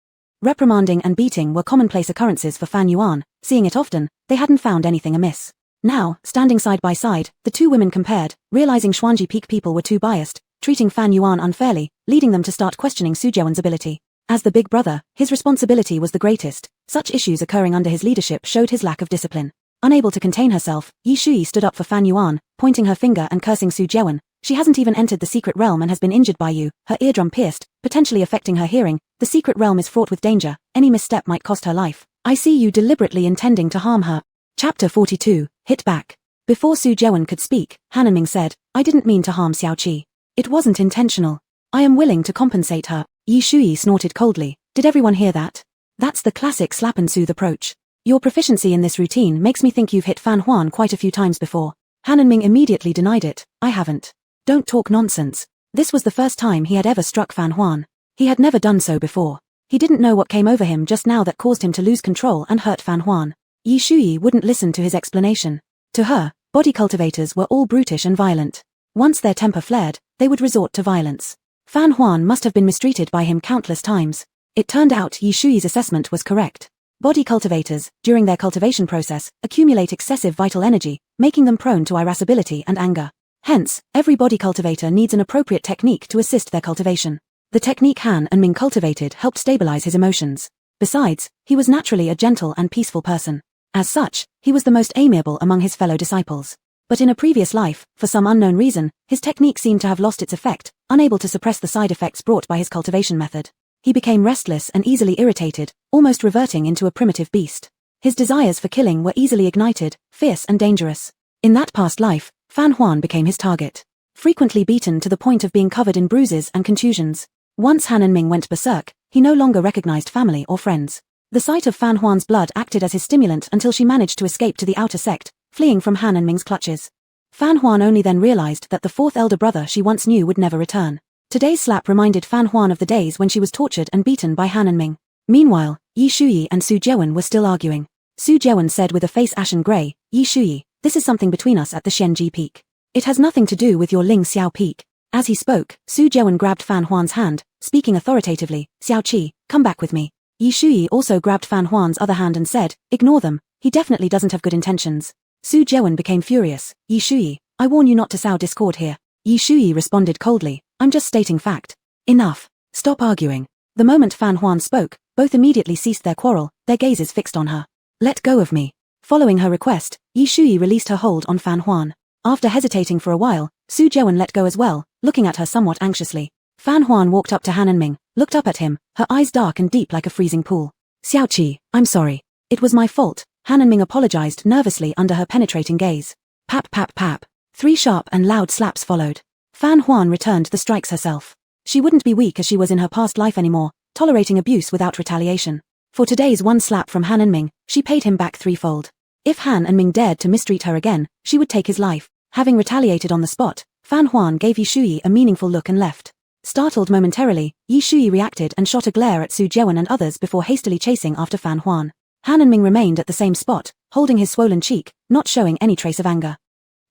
Reprimanding and beating were commonplace occurrences for Fan Yuan, seeing it often, they hadn't found anything amiss. Now, standing side by side, the two women compared, realizing Xuanji Peak people were too biased, treating Fan Yuan unfairly, leading them to start questioning Su Jiawen's ability. As the big brother, his responsibility was the greatest, such issues occurring under his leadership showed his lack of discipline. Unable to contain herself, Yi Shui stood up for Fan Yuan, pointing her finger and cursing Su Jiawen. She hasn't even entered the secret realm and has been injured by you, her eardrum pierced, potentially affecting her hearing. The secret realm is fraught with danger, any misstep might cost her life. I see you deliberately intending to harm her. Chapter 42, Hit Back. Before Su Jiawen could speak, Han and Ming said, I didn't mean to harm Xiao Qi. It wasn't intentional. I am willing to compensate her. Yi Shui snorted coldly. Did everyone hear that? That's the classic slap and soothe approach. Your proficiency in this routine makes me think you've hit Fan Huan quite a few times before. Han and Ming immediately denied it. I haven't. Don't talk nonsense. This was the first time he had ever struck Fan Huan. He had never done so before. He didn't know what came over him just now that caused him to lose control and hurt Fan Huan. Yi Shui wouldn't listen to his explanation. To her, body cultivators were all brutish and violent. Once their temper flared, they would resort to violence. Fan Huan must have been mistreated by him countless times. It turned out Yi Shui's assessment was correct. Body cultivators, during their cultivation process, accumulate excessive vital energy, making them prone to irascibility and anger. Hence, every body cultivator needs an appropriate technique to assist their cultivation. The technique Han and Ming cultivated helped stabilize his emotions. Besides, he was naturally a gentle and peaceful person. As such, he was the most amiable among his fellow disciples. But in a previous life, for some unknown reason, his technique seemed to have lost its effect, unable to suppress the side effects brought by his cultivation method. He became restless and easily irritated, almost reverting into a primitive beast. His desires for killing were easily ignited, fierce and dangerous. In that past life, Fan Huan became his target. frequently beaten to the point of being covered in bruises and contusions. Once Han and Ming went berserk, he no longer recognized family or friends. The sight of Fan Huan's blood acted as his stimulant until she managed to escape to the outer sect, fleeing from Han and Ming's clutches. Fan Huan only then realized that the fourth elder brother she once knew would never return. Today's slap reminded Fan Huan of the days when she was tortured and beaten by Han and Ming. Meanwhile, Yi Shuyi and Su Jewen were still arguing. Su Jewen said with a face ashen gray, "Yi Shuyi, this is something between us at the Xianji Peak. It has nothing to do with your Ling Xiao Peak." As he spoke, Su Jewen grabbed Fan Huan's hand, speaking authoritatively, "Xiao Qi, come back with me." Yi Shuyi also grabbed Fan Huan's other hand and said, "Ignore them, he definitely doesn't have good intentions." Su Jewen became furious. "Yi Shuyi, I warn you not to sow discord here." Yi Shuyi responded coldly, "I'm just stating fact." "Enough. Stop arguing." The moment Fan Huan spoke, both immediately ceased their quarrel, their gazes fixed on her. "Let go of me." Following her request, Yi Shuyi released her hold on Fan Huan. After hesitating for a while, Su Jewen let go as well, looking at her somewhat anxiously. Fan Huan walked up to Han and Ming, looked up at him, her eyes dark and deep like a freezing pool. "Xiao Qi, I'm sorry. It was my fault." Han and Ming apologized nervously under her penetrating gaze. Pap pap pap. 3 sharp and loud slaps followed. Fan Huan returned the strikes herself. She wouldn't be weak as she was in her past life anymore, tolerating abuse without retaliation. For today's one slap from Han and Ming, she paid him back threefold. If Han and Ming dared to mistreat her again, she would take his life. Having retaliated on the spot, Fan Huan gave Yi Shuyi a meaningful look and left. Startled momentarily, Yi Shuyi reacted and shot a glare at Su Jewen and others before hastily chasing after Fan Huan. Han and Ming remained at the same spot, holding his swollen cheek, not showing any trace of anger.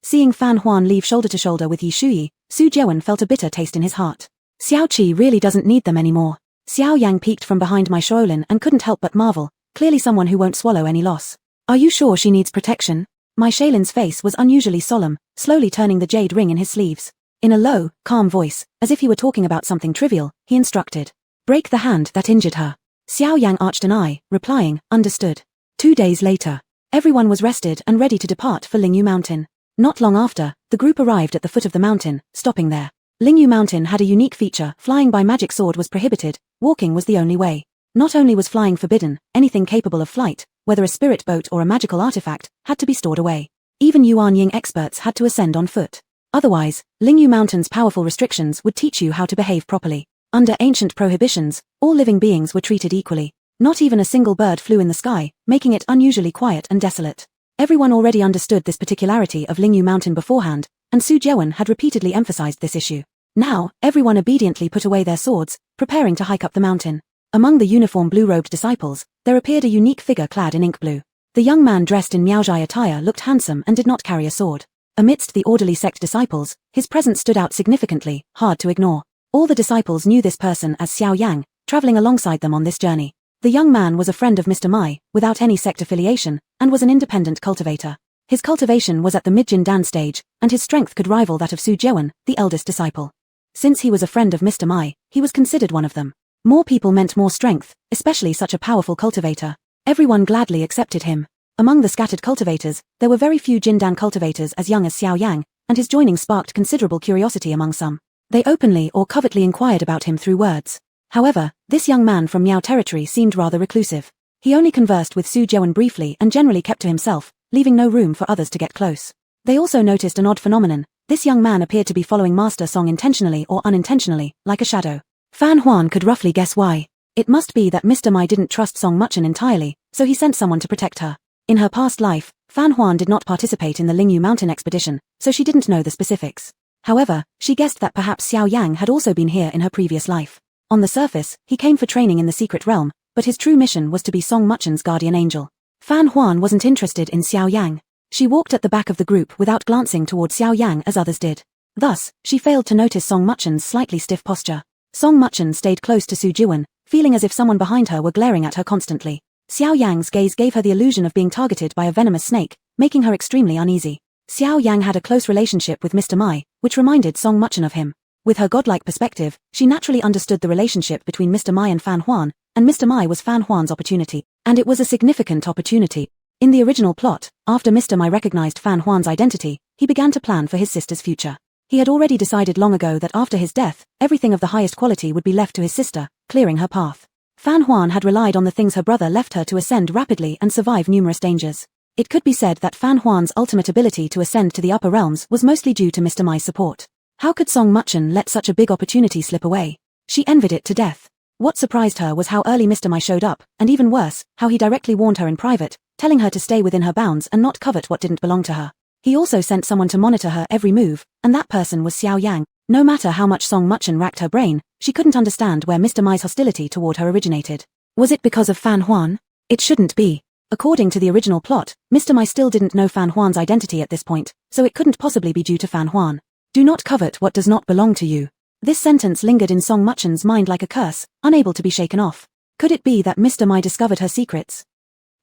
Seeing Fan Huan leave shoulder to shoulder with Yi Shuyi, Su Jewen felt a bitter taste in his heart. Xiao Qi really doesn't need them anymore. Xiao Yang peeked from behind my Shaolin and couldn't help but marvel, clearly someone who won't swallow any loss. "Are you sure she needs protection?" My Shaolin's face was unusually solemn, slowly turning the jade ring in his sleeves. In a low, calm voice, as if he were talking about something trivial, he instructed, "Break the hand that injured her." Xiao Yang arched an eye, replying, "Understood." 2 days later, everyone was rested and ready to depart for Lingyu Mountain. Not long after, the group arrived at the foot of the mountain, stopping there. Lingyu Mountain had a unique feature: flying by magic sword was prohibited, walking was the only way. Not only was flying forbidden, anything capable of flight, whether a spirit boat or a magical artifact, had to be stored away. Even Yuan Ying experts had to ascend on foot. Otherwise, Lingyu Mountain's powerful restrictions would teach you how to behave properly. Under ancient prohibitions, all living beings were treated equally. Not even a single bird flew in the sky, making it unusually quiet and desolate. Everyone already understood this particularity of Lingyu Mountain beforehand, and Su Jewen had repeatedly emphasized this issue. Now, everyone obediently put away their swords, preparing to hike up the mountain. Among the uniform blue-robed disciples, there appeared a unique figure clad in ink blue. The young man dressed in Miaozhai attire looked handsome and did not carry a sword. Amidst the orderly sect disciples, his presence stood out significantly, hard to ignore. All the disciples knew this person as Xiao Yang, traveling alongside them on this journey. The young man was a friend of Mr. Mai, without any sect affiliation, and was an independent cultivator. His cultivation was at the mid-Jin Dan stage, and his strength could rival that of Su Jewen, the eldest disciple. Since he was a friend of Mr. Mai, he was considered one of them. More people meant more strength, especially such a powerful cultivator. Everyone gladly accepted him. Among the scattered cultivators, there were very few Jindan cultivators as young as Xiao Yang, and his joining sparked considerable curiosity among some. They openly or covertly inquired about him through words. However, this young man from Miao territory seemed rather reclusive. He only conversed with Su Jewen briefly and generally kept to himself, leaving no room for others to get close. They also noticed an odd phenomenon. This young man appeared to be following Master Song intentionally or unintentionally, like a shadow. Fan Huan could roughly guess why. It must be that Mr. Mai didn't trust Song Muchen entirely, so he sent someone to protect her. In her past life, Fan Huan did not participate in the Lingyu Mountain expedition, so she didn't know the specifics. However, she guessed that perhaps Xiao Yang had also been here in her previous life. On the surface, he came for training in the secret realm, but his true mission was to be Song Muchen's guardian angel. Fan Huan wasn't interested in Xiao Yang. She walked at the back of the group without glancing toward Xiao Yang as others did. Thus, she failed to notice Song Muchen's slightly stiff posture. Song Muchen stayed close to Su Jewen, feeling as if someone behind her were glaring at her constantly. Xiao Yang's gaze gave her the illusion of being targeted by a venomous snake, making her extremely uneasy. Xiao Yang had a close relationship with Mr. Mai, which reminded Song Muchen of him. With her godlike perspective, she naturally understood the relationship between Mr. Mai and Fan Huan, and Mr. Mai was Fan Huan's opportunity, and it was a significant opportunity. In the original plot, after Mr. Mai recognized Fan Huan's identity, he began to plan for his sister's future. He had already decided long ago that after his death, everything of the highest quality would be left to his sister, clearing her path. Fan Huan had relied on the things her brother left her to ascend rapidly and survive numerous dangers. It could be said that Fan Huan's ultimate ability to ascend to the upper realms was mostly due to Mr. Mai's support. How could Song Muchen let such a big opportunity slip away? She envied it to death. What surprised her was how early Mr. Mai showed up, and even worse, how he directly warned her in private, telling her to stay within her bounds and not covet what didn't belong to her. He also sent someone to monitor her every move, and that person was Xiao Yang. No matter how much Song Muchen racked her brain, she couldn't understand where Mr. Mai's hostility toward her originated. Was it because of Fan Huan? It shouldn't be. According to the original plot, Mr. Mai still didn't know Fan Huan's identity at this point, so it couldn't possibly be due to Fan Huan. Do not covet what does not belong to you. This sentence lingered in Song Muchen's mind like a curse, unable to be shaken off. Could it be that Mr. Mai discovered her secrets?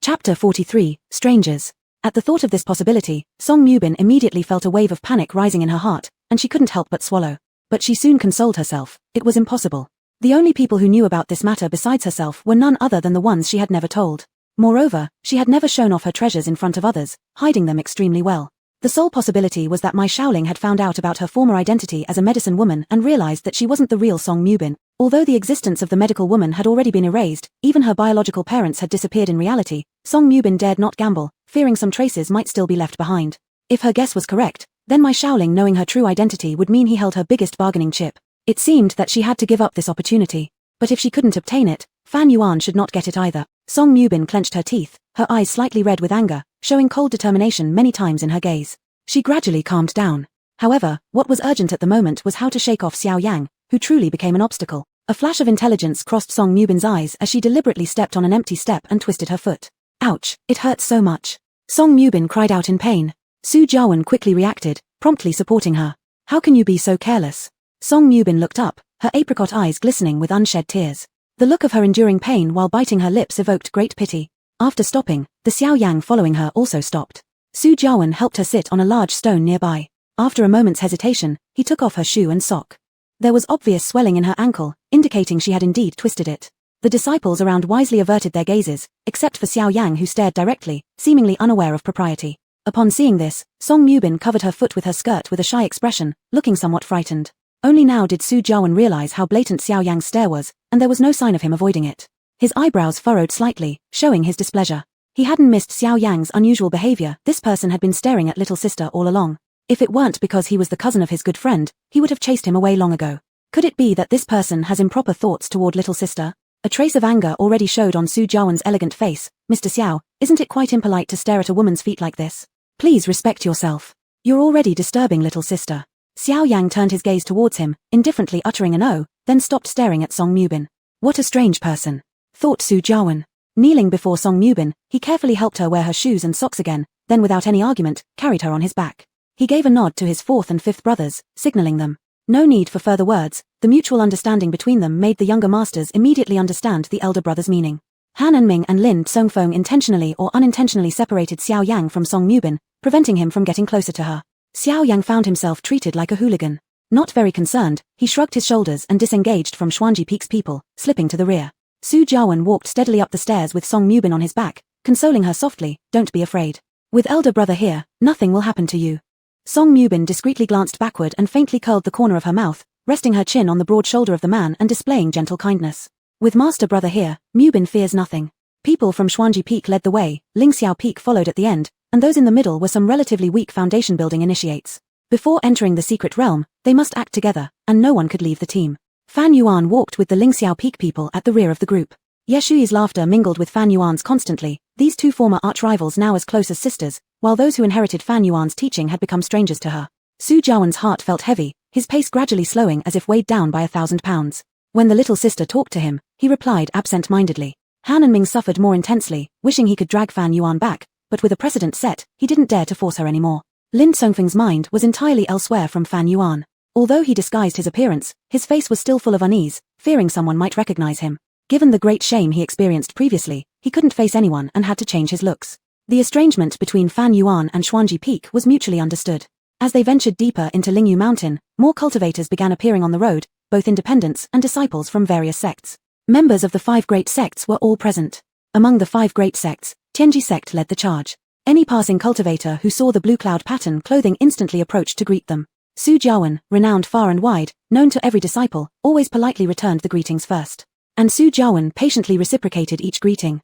Chapter 43, Strangers. At the thought of this possibility, Song Mubin immediately felt a wave of panic rising in her heart, and she couldn't help but swallow. But she soon consoled herself. It was impossible. The only people who knew about this matter besides herself were none other than the ones she had never told. Moreover, she had never shown off her treasures in front of others, hiding them extremely well. The sole possibility was that Mai Shaoling had found out about her former identity as a medicine woman and realized that she wasn't the real Song Mubin. Although the existence of the medical woman had already been erased, even her biological parents had disappeared in reality, Song Mubin dared not gamble, fearing some traces might still be left behind. If her guess was correct, then Mai Shaoling knowing her true identity would mean he held her biggest bargaining chip. It seemed that she had to give up this opportunity. But if she couldn't obtain it, Fan Yuan should not get it either. Song Mubin clenched her teeth, her eyes slightly red with anger, showing cold determination many times in her gaze. She gradually calmed down. However, what was urgent at the moment was how to shake off Xiao Yang, who truly became an obstacle. A flash of intelligence crossed Song Mubin's eyes as she deliberately stepped on an empty step and twisted her foot. Ouch, it hurts so much. Song Mubin cried out in pain. Su Jiawen quickly reacted, promptly supporting her. How can you be so careless? Song Mubin looked up, her apricot eyes glistening with unshed tears. The look of her enduring pain while biting her lips evoked great pity. After stopping, the Xiao Yang following her also stopped. Su Jiawen helped her sit on a large stone nearby. After a moment's hesitation, he took off her shoe and sock. There was obvious swelling in her ankle, indicating she had indeed twisted it. The disciples around wisely averted their gazes, except for Xiao Yang who stared directly, seemingly unaware of propriety. Upon seeing this, Song Mubin covered her foot with her skirt with a shy expression, looking somewhat frightened. Only now did Su Jiawen realize how blatant Xiao Yang's stare was, and there was no sign of him avoiding it. His eyebrows furrowed slightly, showing his displeasure. He hadn't missed Xiao Yang's unusual behavior. This person had been staring at little sister all along. If it weren't because he was the cousin of his good friend, he would have chased him away long ago. Could it be that this person has improper thoughts toward little sister? A trace of anger already showed on Su Jiawen's elegant face. Mr. Xiao, isn't it quite impolite to stare at a woman's feet like this? Please respect yourself. You're already disturbing little sister. Xiao Yang turned his gaze towards him, indifferently uttering an "oh," then stopped staring at Song Mubin. What a strange person, thought Su Jiawen. Kneeling before Song Mubin, he carefully helped her wear her shoes and socks again, then without any argument, carried her on his back. He gave a nod to his fourth and fifth brothers, signaling them. No need for further words, the mutual understanding between them made the younger masters immediately understand the elder brother's meaning. Han Enming and Lin Tsongfeng intentionally or unintentionally separated Xiao Yang from Song Mubin, preventing him from getting closer to her. Xiao Yang found himself treated like a hooligan. Not very concerned, he shrugged his shoulders and disengaged from Xuanji Peak's people, slipping to the rear. Su Jiawen walked steadily up the stairs with Song Mubin on his back, consoling her softly, "Don't be afraid. With elder brother here, nothing will happen to you." Song Mubin discreetly glanced backward and faintly curled the corner of her mouth, resting her chin on the broad shoulder of the man and displaying gentle kindness. With master brother here, Mubin fears nothing. People from Xuanji Peak led the way, Lingxiao Peak followed at the end, and those in the middle were some relatively weak foundation building initiates. Before entering the secret realm, they must act together, and no one could leave the team. Fan Yuan walked with the Lingxiao Peak people at the rear of the group. Yeshui's laughter mingled with Fan Yuan's constantly, these two former arch-rivals now as close as sisters, while those who inherited Fan Yuan's teaching had become strangers to her. Su Jiawen's heart felt heavy, his pace gradually slowing as if weighed down by 1,000 pounds. When the little sister talked to him, he replied absent-mindedly. Han Enming suffered more intensely, wishing he could drag Fan Yuan back, but with a precedent set, he didn't dare to force her anymore. Lin Tsongfeng's mind was entirely elsewhere from Fan Yuan. Although he disguised his appearance, his face was still full of unease, fearing someone might recognize him. Given the great shame he experienced previously, he couldn't face anyone and had to change his looks. The estrangement between Fan Yuan and Xuanji Peak was mutually understood. As they ventured deeper into Lingyu Mountain, more cultivators began appearing on the road, both independents and disciples from various sects. Members of the 5 great sects were all present. Among the 5 great sects, Tianji sect led the charge. Any passing cultivator who saw the blue cloud pattern clothing instantly approached to greet them. Su Jiawen, renowned far and wide, known to every disciple, always politely returned the greetings first. And Su Jiawen patiently reciprocated each greeting.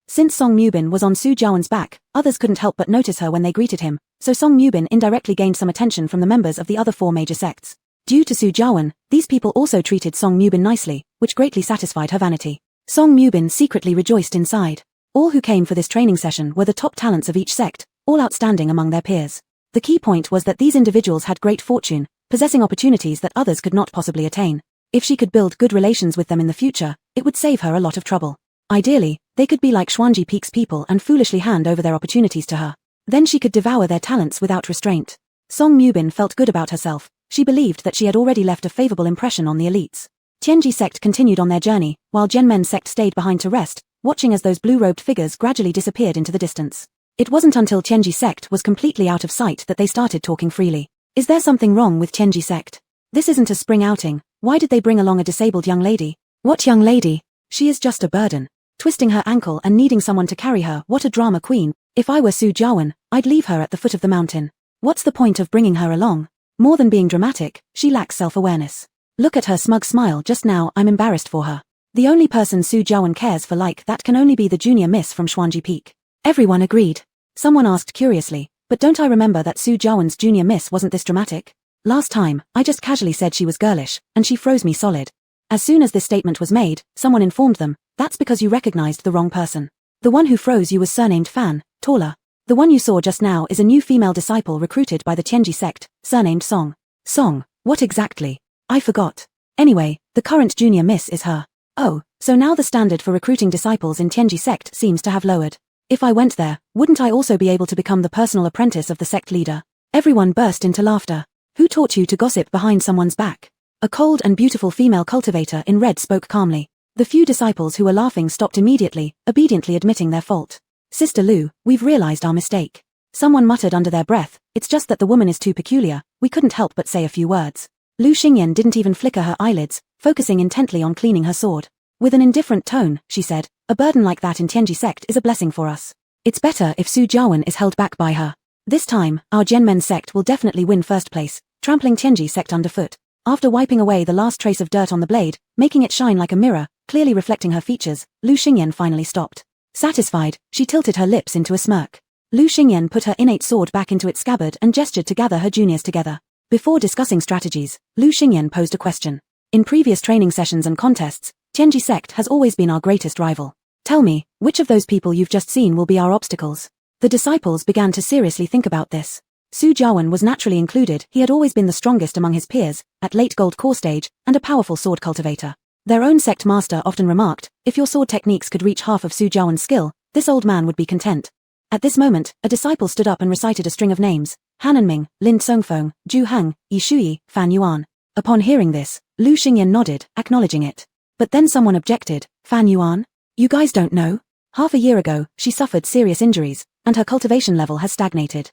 Since Song Mubin was on Su Jiawen's back, others couldn't help but notice her when they greeted him, so Song Mubin indirectly gained some attention from the members of the other 4 major sects. Due to Su Jiawen, these people also treated Song Mubin nicely, which greatly satisfied her vanity. Song Mubin secretly rejoiced inside. All who came for this training session were the top talents of each sect, all outstanding among their peers. The key point was that these individuals had great fortune, possessing opportunities that others could not possibly attain. If she could build good relations with them in the future, it would save her a lot of trouble. Ideally, they could be like Xuanji Peak's people and foolishly hand over their opportunities to her. Then she could devour their talents without restraint. Song Mubin felt good about herself. She believed that she had already left a favorable impression on the elites. Tianji sect continued on their journey, while Zhenmen sect stayed behind to rest, watching as those blue-robed figures gradually disappeared into the distance. It wasn't until Tianji sect was completely out of sight that they started talking freely. Is there something wrong with Tianji sect? This isn't a spring outing. Why did they bring along a disabled young lady? What young lady? She is just a burden. Twisting her ankle and needing someone to carry her, what a drama queen. If I were Su Jiawen, I'd leave her at the foot of the mountain. What's the point of bringing her along? More than being dramatic, she lacks self-awareness. Look at her smug smile just now. I'm embarrassed for her. The only person Su Jiawen cares for like that can only be the junior miss from Xuanji Peak. Everyone agreed. Someone asked curiously, but don't I remember that Su Jiawen's junior miss wasn't this dramatic? Last time, I just casually said she was girlish, and she froze me solid. As soon as this statement was made, someone informed them, that's because you recognized the wrong person. The one who froze you was surnamed Fan, taller. The one you saw just now is a new female disciple recruited by the Tianji sect, surnamed Song. Song, what exactly? I forgot. Anyway, the current junior miss is her. Oh, so now the standard for recruiting disciples in Tianji sect seems to have lowered. If I went there, wouldn't I also be able to become the personal apprentice of the sect leader? Everyone burst into laughter. Who taught you to gossip behind someone's back? A cold and beautiful female cultivator in red spoke calmly. The few disciples who were laughing stopped immediately, obediently admitting their fault. Sister Lu, we've realized our mistake. Someone muttered under their breath, it's just that the woman is too peculiar, we couldn't help but say a few words. Lu Xingyan didn't even flicker her eyelids, focusing intently on cleaning her sword. With an indifferent tone, she said, a burden like that in Tianji sect is a blessing for us. It's better if Su Jiawen is held back by her. This time, our Zhenmen sect will definitely win first place, trampling Tianji sect underfoot. After wiping away the last trace of dirt on the blade, making it shine like a mirror, clearly reflecting her features, Lu Xingyan finally stopped. Satisfied, she tilted her lips into a smirk. Lu Xingyan put her innate sword back into its scabbard and gestured to gather her juniors together. Before discussing strategies, Lu Xingyan posed a question. In previous training sessions and contests, Tianji sect has always been our greatest rival. Tell me, which of those people you've just seen will be our obstacles? The disciples began to seriously think about this. Su Jiawen was naturally included. He had always been the strongest among his peers, at late gold core stage, and a powerful sword cultivator. Their own sect master often remarked, if your sword techniques could reach half of Su Jiawen's skill, this old man would be content. At this moment, a disciple stood up and recited a string of names, Han Anming, Lin Tsongfeng, Zhu Hang, Yi Shuyi, Fan Yuan. Upon hearing this, Lu Xingyan nodded, acknowledging it. But then someone objected, Fan Yuan? You guys don't know? Half a year ago, she suffered serious injuries, and her cultivation level has stagnated.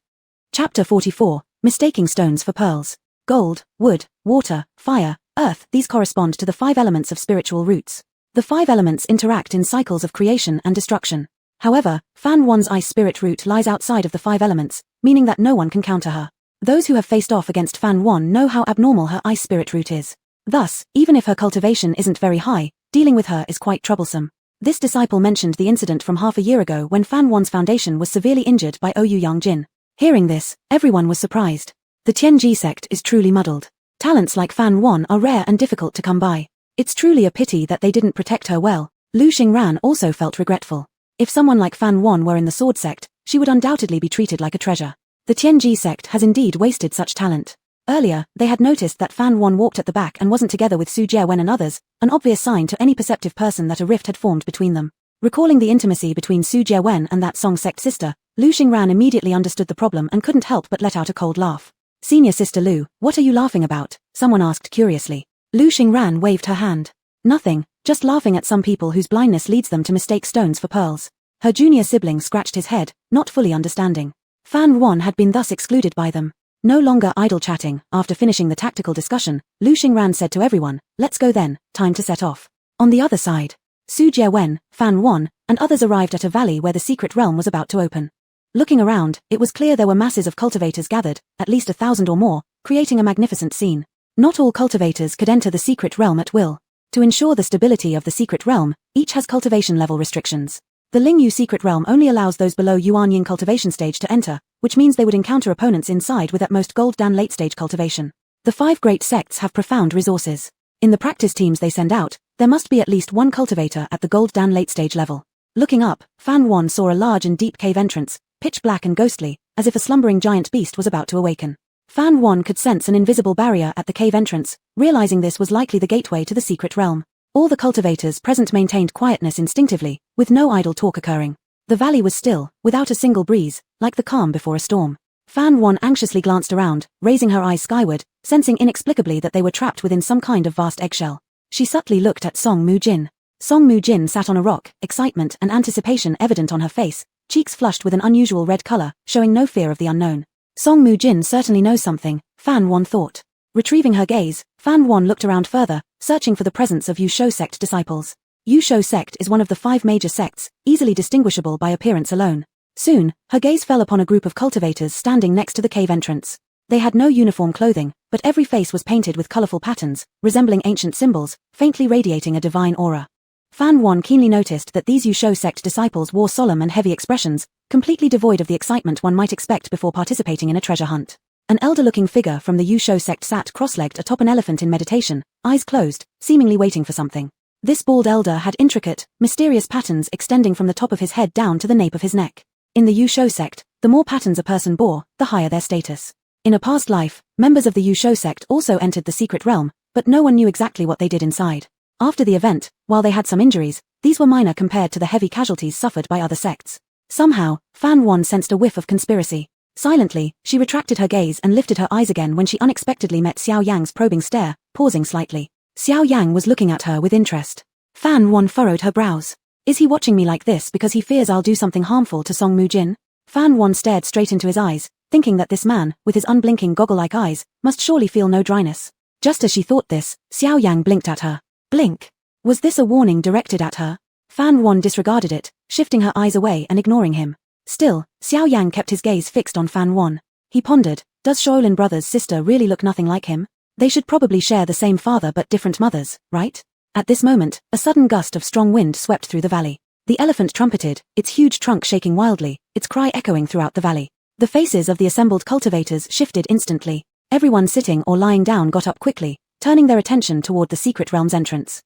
Chapter 44, Mistaking Stones for Pearls. Gold, wood, water, fire, earth, these correspond to the 5 elements of spiritual roots. The 5 elements interact in cycles of creation and destruction. However, Fan Yuan's ice spirit root lies outside of the 5 elements, meaning that no one can counter her. Those who have faced off against Fan Yuan know how abnormal her ice spirit root is. Thus, even if her cultivation isn't very high, dealing with her is quite troublesome. This disciple mentioned the incident from half a year ago when Fan Yuan's foundation was severely injured by Ouyang Yangjin. Hearing this, everyone was surprised. The Tianji sect is truly muddled. Talents like Fan Yuan are rare and difficult to come by. It's truly a pity that they didn't protect her well. Lu Xingran also felt regretful. If someone like Fan Yuan were in the sword sect, she would undoubtedly be treated like a treasure. The Tianji sect has indeed wasted such talent. Earlier, they had noticed that Fan Yuan walked at the back and wasn't together with Su Jiewen and others, an obvious sign to any perceptive person that a rift had formed between them. Recalling the intimacy between Su Jiewen and that Song sect sister, Lu Xingran immediately understood the problem and couldn't help but let out a cold laugh. Senior sister Lu, what are you laughing about? Someone asked curiously. Lu Xingran waved her hand. Nothing, just laughing at some people whose blindness leads them to mistake stones for pearls. Her junior sibling scratched his head, not fully understanding. Fan Yuan had been thus excluded by them. No longer idle chatting, after finishing the tactical discussion, Lu Xingran said to everyone, let's go then, time to set off. On the other side, Su Jiewen, Fan Yuan, and others arrived at a valley where the secret realm was about to open. Looking around, it was clear there were masses of cultivators gathered, at least 1,000 or more, creating a magnificent scene. Not all cultivators could enter the secret realm at will. To ensure the stability of the secret realm, each has cultivation level restrictions. The Lingyu secret realm only allows those below Yuanying cultivation stage to enter, which means they would encounter opponents inside with at most Gold Dan late stage cultivation. The 5 great sects have profound resources. In the practice teams they send out, there must be at least one cultivator at the Gold Dan late stage level. Looking up, Fan Wan saw a large and deep cave entrance, pitch black and ghostly, as if a slumbering giant beast was about to awaken. Fan Wan could sense an invisible barrier at the cave entrance, realizing this was likely the gateway to the secret realm. All the cultivators present maintained quietness instinctively, with no idle talk occurring. The valley was still, without a single breeze, like the calm before a storm. Fan Wan anxiously glanced around, raising her eyes skyward, sensing inexplicably that they were trapped within some kind of vast eggshell. She subtly looked at Song Mu Jin. Song Mu Jin sat on a rock, excitement and anticipation evident on her face, cheeks flushed with an unusual red color, showing no fear of the unknown. Song Mu Jin certainly knows something, Fan Wan thought. Retrieving her gaze, Fan Wan looked around further, searching for the presence of Yusho sect disciples. Yusho sect is one of the 5 major sects, easily distinguishable by appearance alone. Soon, her gaze fell upon a group of cultivators standing next to the cave entrance. They had no uniform clothing, but every face was painted with colorful patterns, resembling ancient symbols, faintly radiating a divine aura. Fan Wan keenly noticed that these Yusho sect disciples wore solemn and heavy expressions, completely devoid of the excitement one might expect before participating in a treasure hunt. An elder-looking figure from the Yusho sect sat cross-legged atop an elephant in meditation, eyes closed, seemingly waiting for something. This bald elder had intricate, mysterious patterns extending from the top of his head down to the nape of his neck. In the Yusho sect, the more patterns a person bore, the higher their status. In a past life, members of the Yusho sect also entered the secret realm, but no one knew exactly what they did inside. After the event, while they had some injuries, these were minor compared to the heavy casualties suffered by other sects. Somehow, Fan Wan sensed a whiff of conspiracy. Silently, she retracted her gaze and lifted her eyes again when she unexpectedly met Xiao Yang's probing stare, pausing slightly. Xiao Yang was looking at her with interest. Fan Wan furrowed her brows. Is he watching me like this because he fears I'll do something harmful to Song Mu Jin? Fan Wan stared straight into his eyes, thinking that this man, with his unblinking goggle-like eyes, must surely feel no dryness. Just as she thought this, Xiao Yang blinked at her. Blink. Was this a warning directed at her? Fan Wan disregarded it, shifting her eyes away and ignoring him. Still, Xiao Yang kept his gaze fixed on Fan Wan. He pondered, does Shaolin brother's sister really look nothing like him? They should probably share the same father but different mothers, right? At this moment, a sudden gust of strong wind swept through the valley. The elephant trumpeted, its huge trunk shaking wildly, its cry echoing throughout the valley. The faces of the assembled cultivators shifted instantly. Everyone sitting or lying down got up quickly, turning their attention toward the secret realm's entrance.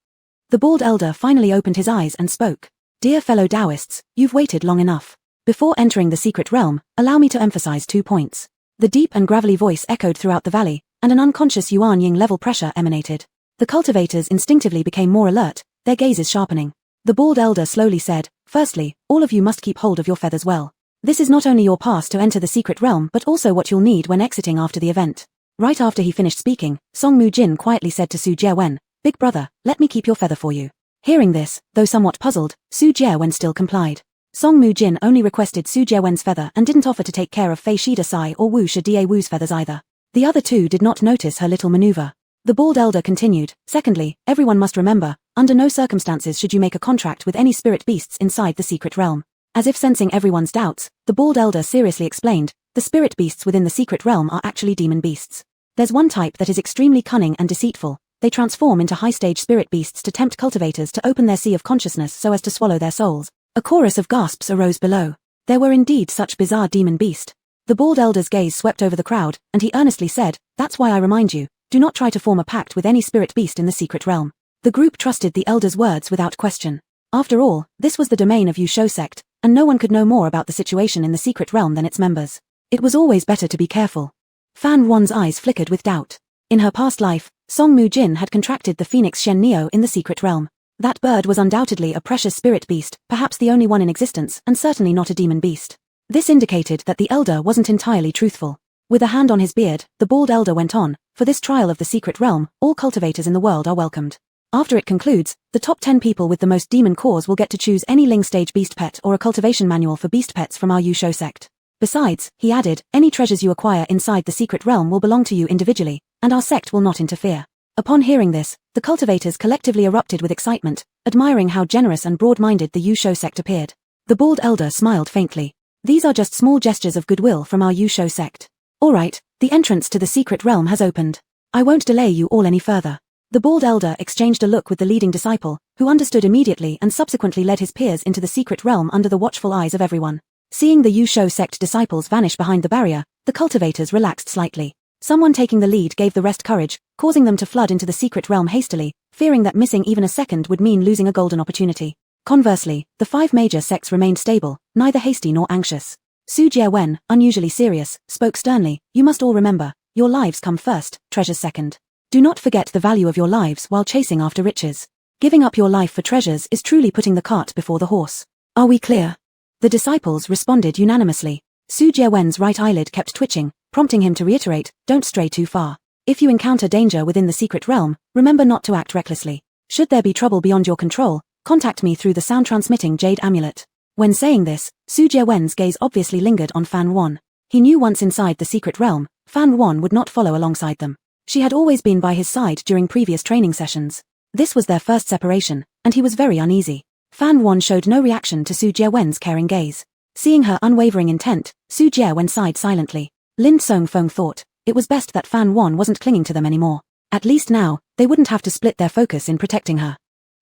The bald elder finally opened his eyes and spoke. Dear fellow Taoists, you've waited long enough. Before entering the secret realm, allow me to emphasize 2 points. The deep and gravelly voice echoed throughout the valley, and an unconscious Yuan-Ying level pressure emanated. The cultivators instinctively became more alert, their gazes sharpening. The bald elder slowly said, firstly, all of you must keep hold of your feathers well. This is not only your pass to enter the secret realm but also what you'll need when exiting after the event. Right after he finished speaking, Song Mu Jin quietly said to Su Jiewen, Big brother, let me keep your feather for you. Hearing this, though somewhat puzzled, Su Jiewen still complied. Song Mu Jin only requested Su Jiewen's feather and didn't offer to take care of Fei Shida Sai or Wu Shida Wu's feathers either. The other 2 did not notice her little maneuver. The bald elder continued, secondly, everyone must remember, under no circumstances should you make a contract with any spirit beasts inside the secret realm. As if sensing everyone's doubts, the bald elder seriously explained, the spirit beasts within the secret realm are actually demon beasts. There's one type that is extremely cunning and deceitful. They transform into high-stage spirit beasts to tempt cultivators to open their sea of consciousness so as to swallow their souls. A chorus of gasps arose below. There were indeed such bizarre demon beast. The bald elder's gaze swept over the crowd, and he earnestly said, that's why I remind you, do not try to form a pact with any spirit beast in the secret realm. The group trusted the elder's words without question. After all, this was the domain of Yusho sect, and no one could know more about the situation in the secret realm than its members. It was always better to be careful. Fan Wan's eyes flickered with doubt. In her past life, Song Mu Jin had contracted the phoenix Shen Neo in the secret realm. That bird was undoubtedly a precious spirit beast, perhaps the only one in existence, and certainly not a demon beast. This indicated that the elder wasn't entirely truthful. With a hand on his beard, the bald elder went on, for this trial of the secret realm, all cultivators in the world are welcomed. After it concludes, the top 10 people with the most demon cores will get to choose any Ling stage beast pet or a cultivation manual for beast pets from our Yusho sect. Besides, he added, any treasures you acquire inside the secret realm will belong to you individually, and our sect will not interfere. Upon hearing this, the cultivators collectively erupted with excitement, admiring how generous and broad-minded the Yusho sect appeared. The bald elder smiled faintly. These are just small gestures of goodwill from our Yusho sect. All right, the entrance to the secret realm has opened. I won't delay you all any further. The bald elder exchanged a look with the leading disciple, who understood immediately and subsequently led his peers into the secret realm under the watchful eyes of everyone. Seeing the Yusho sect disciples vanish behind the barrier, the cultivators relaxed slightly. Someone taking the lead gave the rest courage, causing them to flood into the secret realm hastily, fearing that missing even a second would mean losing a golden opportunity. Conversely, the 5 major sects remained stable, neither hasty nor anxious. Su Jiewen, unusually serious, spoke sternly, "You must all remember, your lives come first, treasures second. Do not forget the value of your lives while chasing after riches. Giving up your life for treasures is truly putting the cart before the horse. Are we clear?" The disciples responded unanimously. Su Jiewen's right eyelid kept twitching, prompting him to reiterate, "Don't stray too far. If you encounter danger within the secret realm, remember not to act recklessly. Should there be trouble beyond your control, contact me through the sound-transmitting jade amulet." When saying this, Su Jiewen's gaze obviously lingered on Fan Yuan. He knew once inside the secret realm, Fan Yuan would not follow alongside them. She had always been by his side during previous training sessions. This was their first separation, and he was very uneasy. Fan Yuan showed no reaction to Su Jiewen's caring gaze. Seeing her unwavering intent, Su Jiewen sighed silently. Lin Songfeng thought, it was best that Fan Yuan wasn't clinging to them anymore. At least now, they wouldn't have to split their focus in protecting her.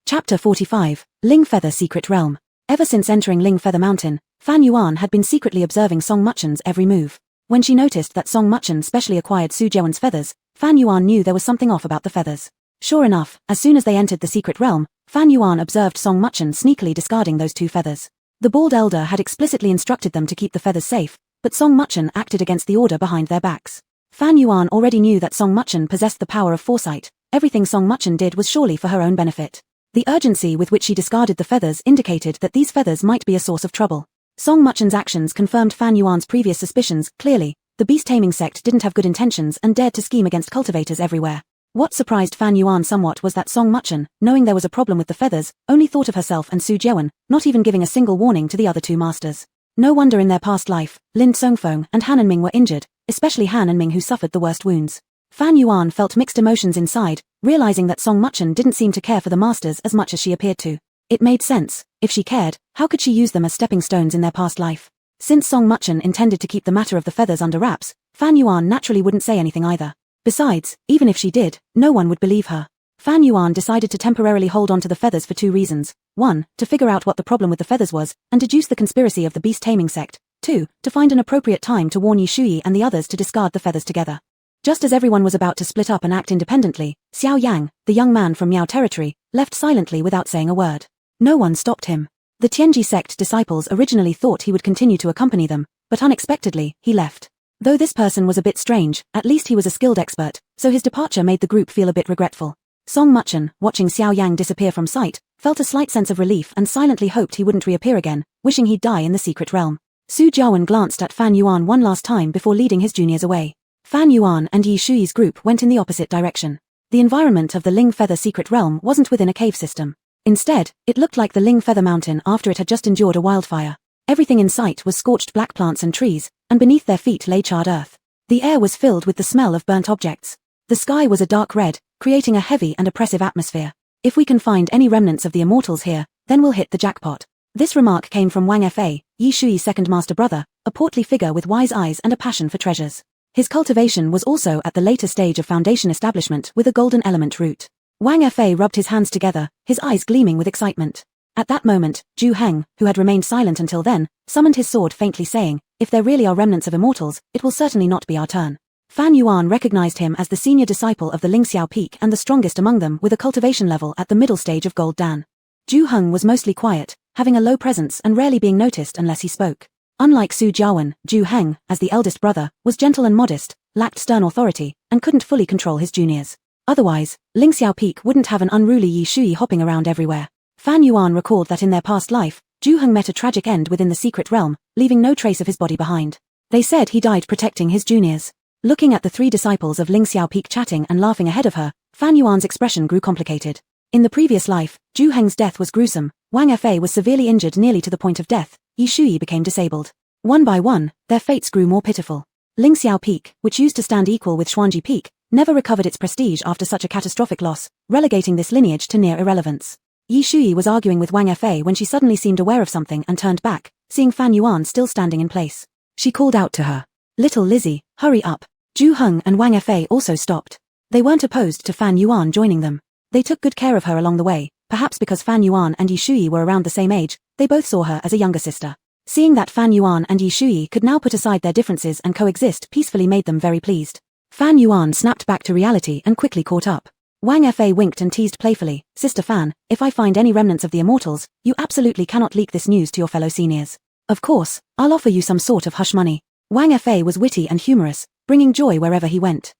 Chapter 45, Ling Feather Secret Realm. Ever since entering Ling Feather Mountain, Fan Yuan had been secretly observing Song Muchen's every move. When she noticed that Song Muchen specially acquired Su Jiewen's feathers, Fan Yuan knew there was something off about the feathers. Sure enough, as soon as they entered the secret realm, Fan Yuan observed Song Muchen sneakily discarding those 2 feathers. The bald elder had explicitly instructed them to keep the feathers safe, but Song Muchen acted against the order behind their backs. Fan Yuan already knew that Song Muchen possessed the power of foresight. Everything Song Muchen did was surely for her own benefit. The urgency with which she discarded the feathers indicated that these feathers might be a source of trouble. Song Muchen's actions confirmed Fan Yuan's previous suspicions. Clearly, the beast-taming sect didn't have good intentions and dared to scheme against cultivators everywhere. What surprised Fan Yuan somewhat was that Song Muchen, knowing there was a problem with the feathers, only thought of herself and Su Jiewen, not even giving a single warning to the other 2 masters. No wonder in their past life, Lin Songfeng and Han and Ming were injured, especially Han and Ming who suffered the worst wounds. Fan Yuan felt mixed emotions inside, realizing that Song Muchen didn't seem to care for the masters as much as she appeared to. It made sense. If she cared, how could she use them as stepping stones in their past life? Since Song Muchen intended to keep the matter of the feathers under wraps, Fan Yuan naturally wouldn't say anything either. Besides, even if she did, no one would believe her. Fan Yuan decided to temporarily hold on to the feathers for 2 reasons. 1, to figure out what the problem with the feathers was, and deduce the conspiracy of the beast-taming sect. 2, to find an appropriate time to warn Yi Shuyi and the others to discard the feathers together. Just as everyone was about to split up and act independently, Xiao Yang, the young man from Miao territory, left silently without saying a word. No one stopped him. The Tianji sect disciples originally thought he would continue to accompany them, but unexpectedly, he left. Though this person was a bit strange, at least he was a skilled expert, so his departure made the group feel a bit regretful. Song Muchen, watching Xiao Yang disappear from sight, felt a slight sense of relief and silently hoped he wouldn't reappear again, wishing he'd die in the secret realm. Su Jiawen glanced at Fan Yuan one last time before leading his juniors away. Fan Yuan and Yi Shuyi's group went in the opposite direction. The environment of the Ling Feather secret realm wasn't within a cave system. Instead, it looked like the Ling Feather Mountain after it had just endured a wildfire. Everything in sight was scorched black plants and trees, and beneath their feet lay charred earth. The air was filled with the smell of burnt objects. The sky was a dark red, creating a heavy and oppressive atmosphere. If we can find any remnants of the immortals here, then we'll hit the jackpot. This remark came from Wang Fa, Yi Shuyi's second master brother, a portly figure with wise eyes and a passion for treasures. His cultivation was also at the later stage of foundation establishment with a golden element root. Wang Fa rubbed his hands together, his eyes gleaming with excitement. At that moment, Zhu Heng, who had remained silent until then, summoned his sword faintly saying, "If there really are remnants of immortals, it will certainly not be our turn." Fan Yuan recognized him as the senior disciple of the Lingxiao Peak and the strongest among them with a cultivation level at the middle stage of Gold Dan. Zhu Heng was mostly quiet, having a low presence and rarely being noticed unless he spoke. Unlike Su Jiawen, Zhu Heng, as the eldest brother, was gentle and modest, lacked stern authority, and couldn't fully control his juniors. Otherwise, Lingxiao Peak wouldn't have an unruly Yi Shuyi hopping around everywhere. Fan Yuan recalled that in their past life, Zhu Heng met a tragic end within the secret realm, leaving no trace of his body behind. They said he died protecting his juniors. Looking at the three disciples of Lingxiao Peak chatting and laughing ahead of her, Fan Yuan's expression grew complicated. In the previous life, Zhu Heng's death was gruesome, Wang Fa was severely injured nearly to the point of death, Yi Shuyi became disabled. One by one, their fates grew more pitiful. Lingxiao Peak, which used to stand equal with Xuanji Peak, never recovered its prestige after such a catastrophic loss, relegating this lineage to near irrelevance. Yi Shuyi was arguing with Wang Fa when she suddenly seemed aware of something and turned back, seeing Fan Yuan still standing in place. She called out to her, "Little Lizzie, hurry up." Zhu Heng and Wang Fa also stopped. They weren't opposed to Fan Yuan joining them. They took good care of her along the way, perhaps because Fan Yuan and Yi Shuyi were around the same age, they both saw her as a younger sister. Seeing that Fan Yuan and Yi Shuyi could now put aside their differences and coexist peacefully made them very pleased. Fan Yuan snapped back to reality and quickly caught up. Wang Fa winked and teased playfully, Sister Fan, if I find any remnants of the immortals, you absolutely cannot leak this news to your fellow seniors. Of course, I'll offer you some sort of hush money. Wang Fa was witty and humorous, bringing joy wherever he went.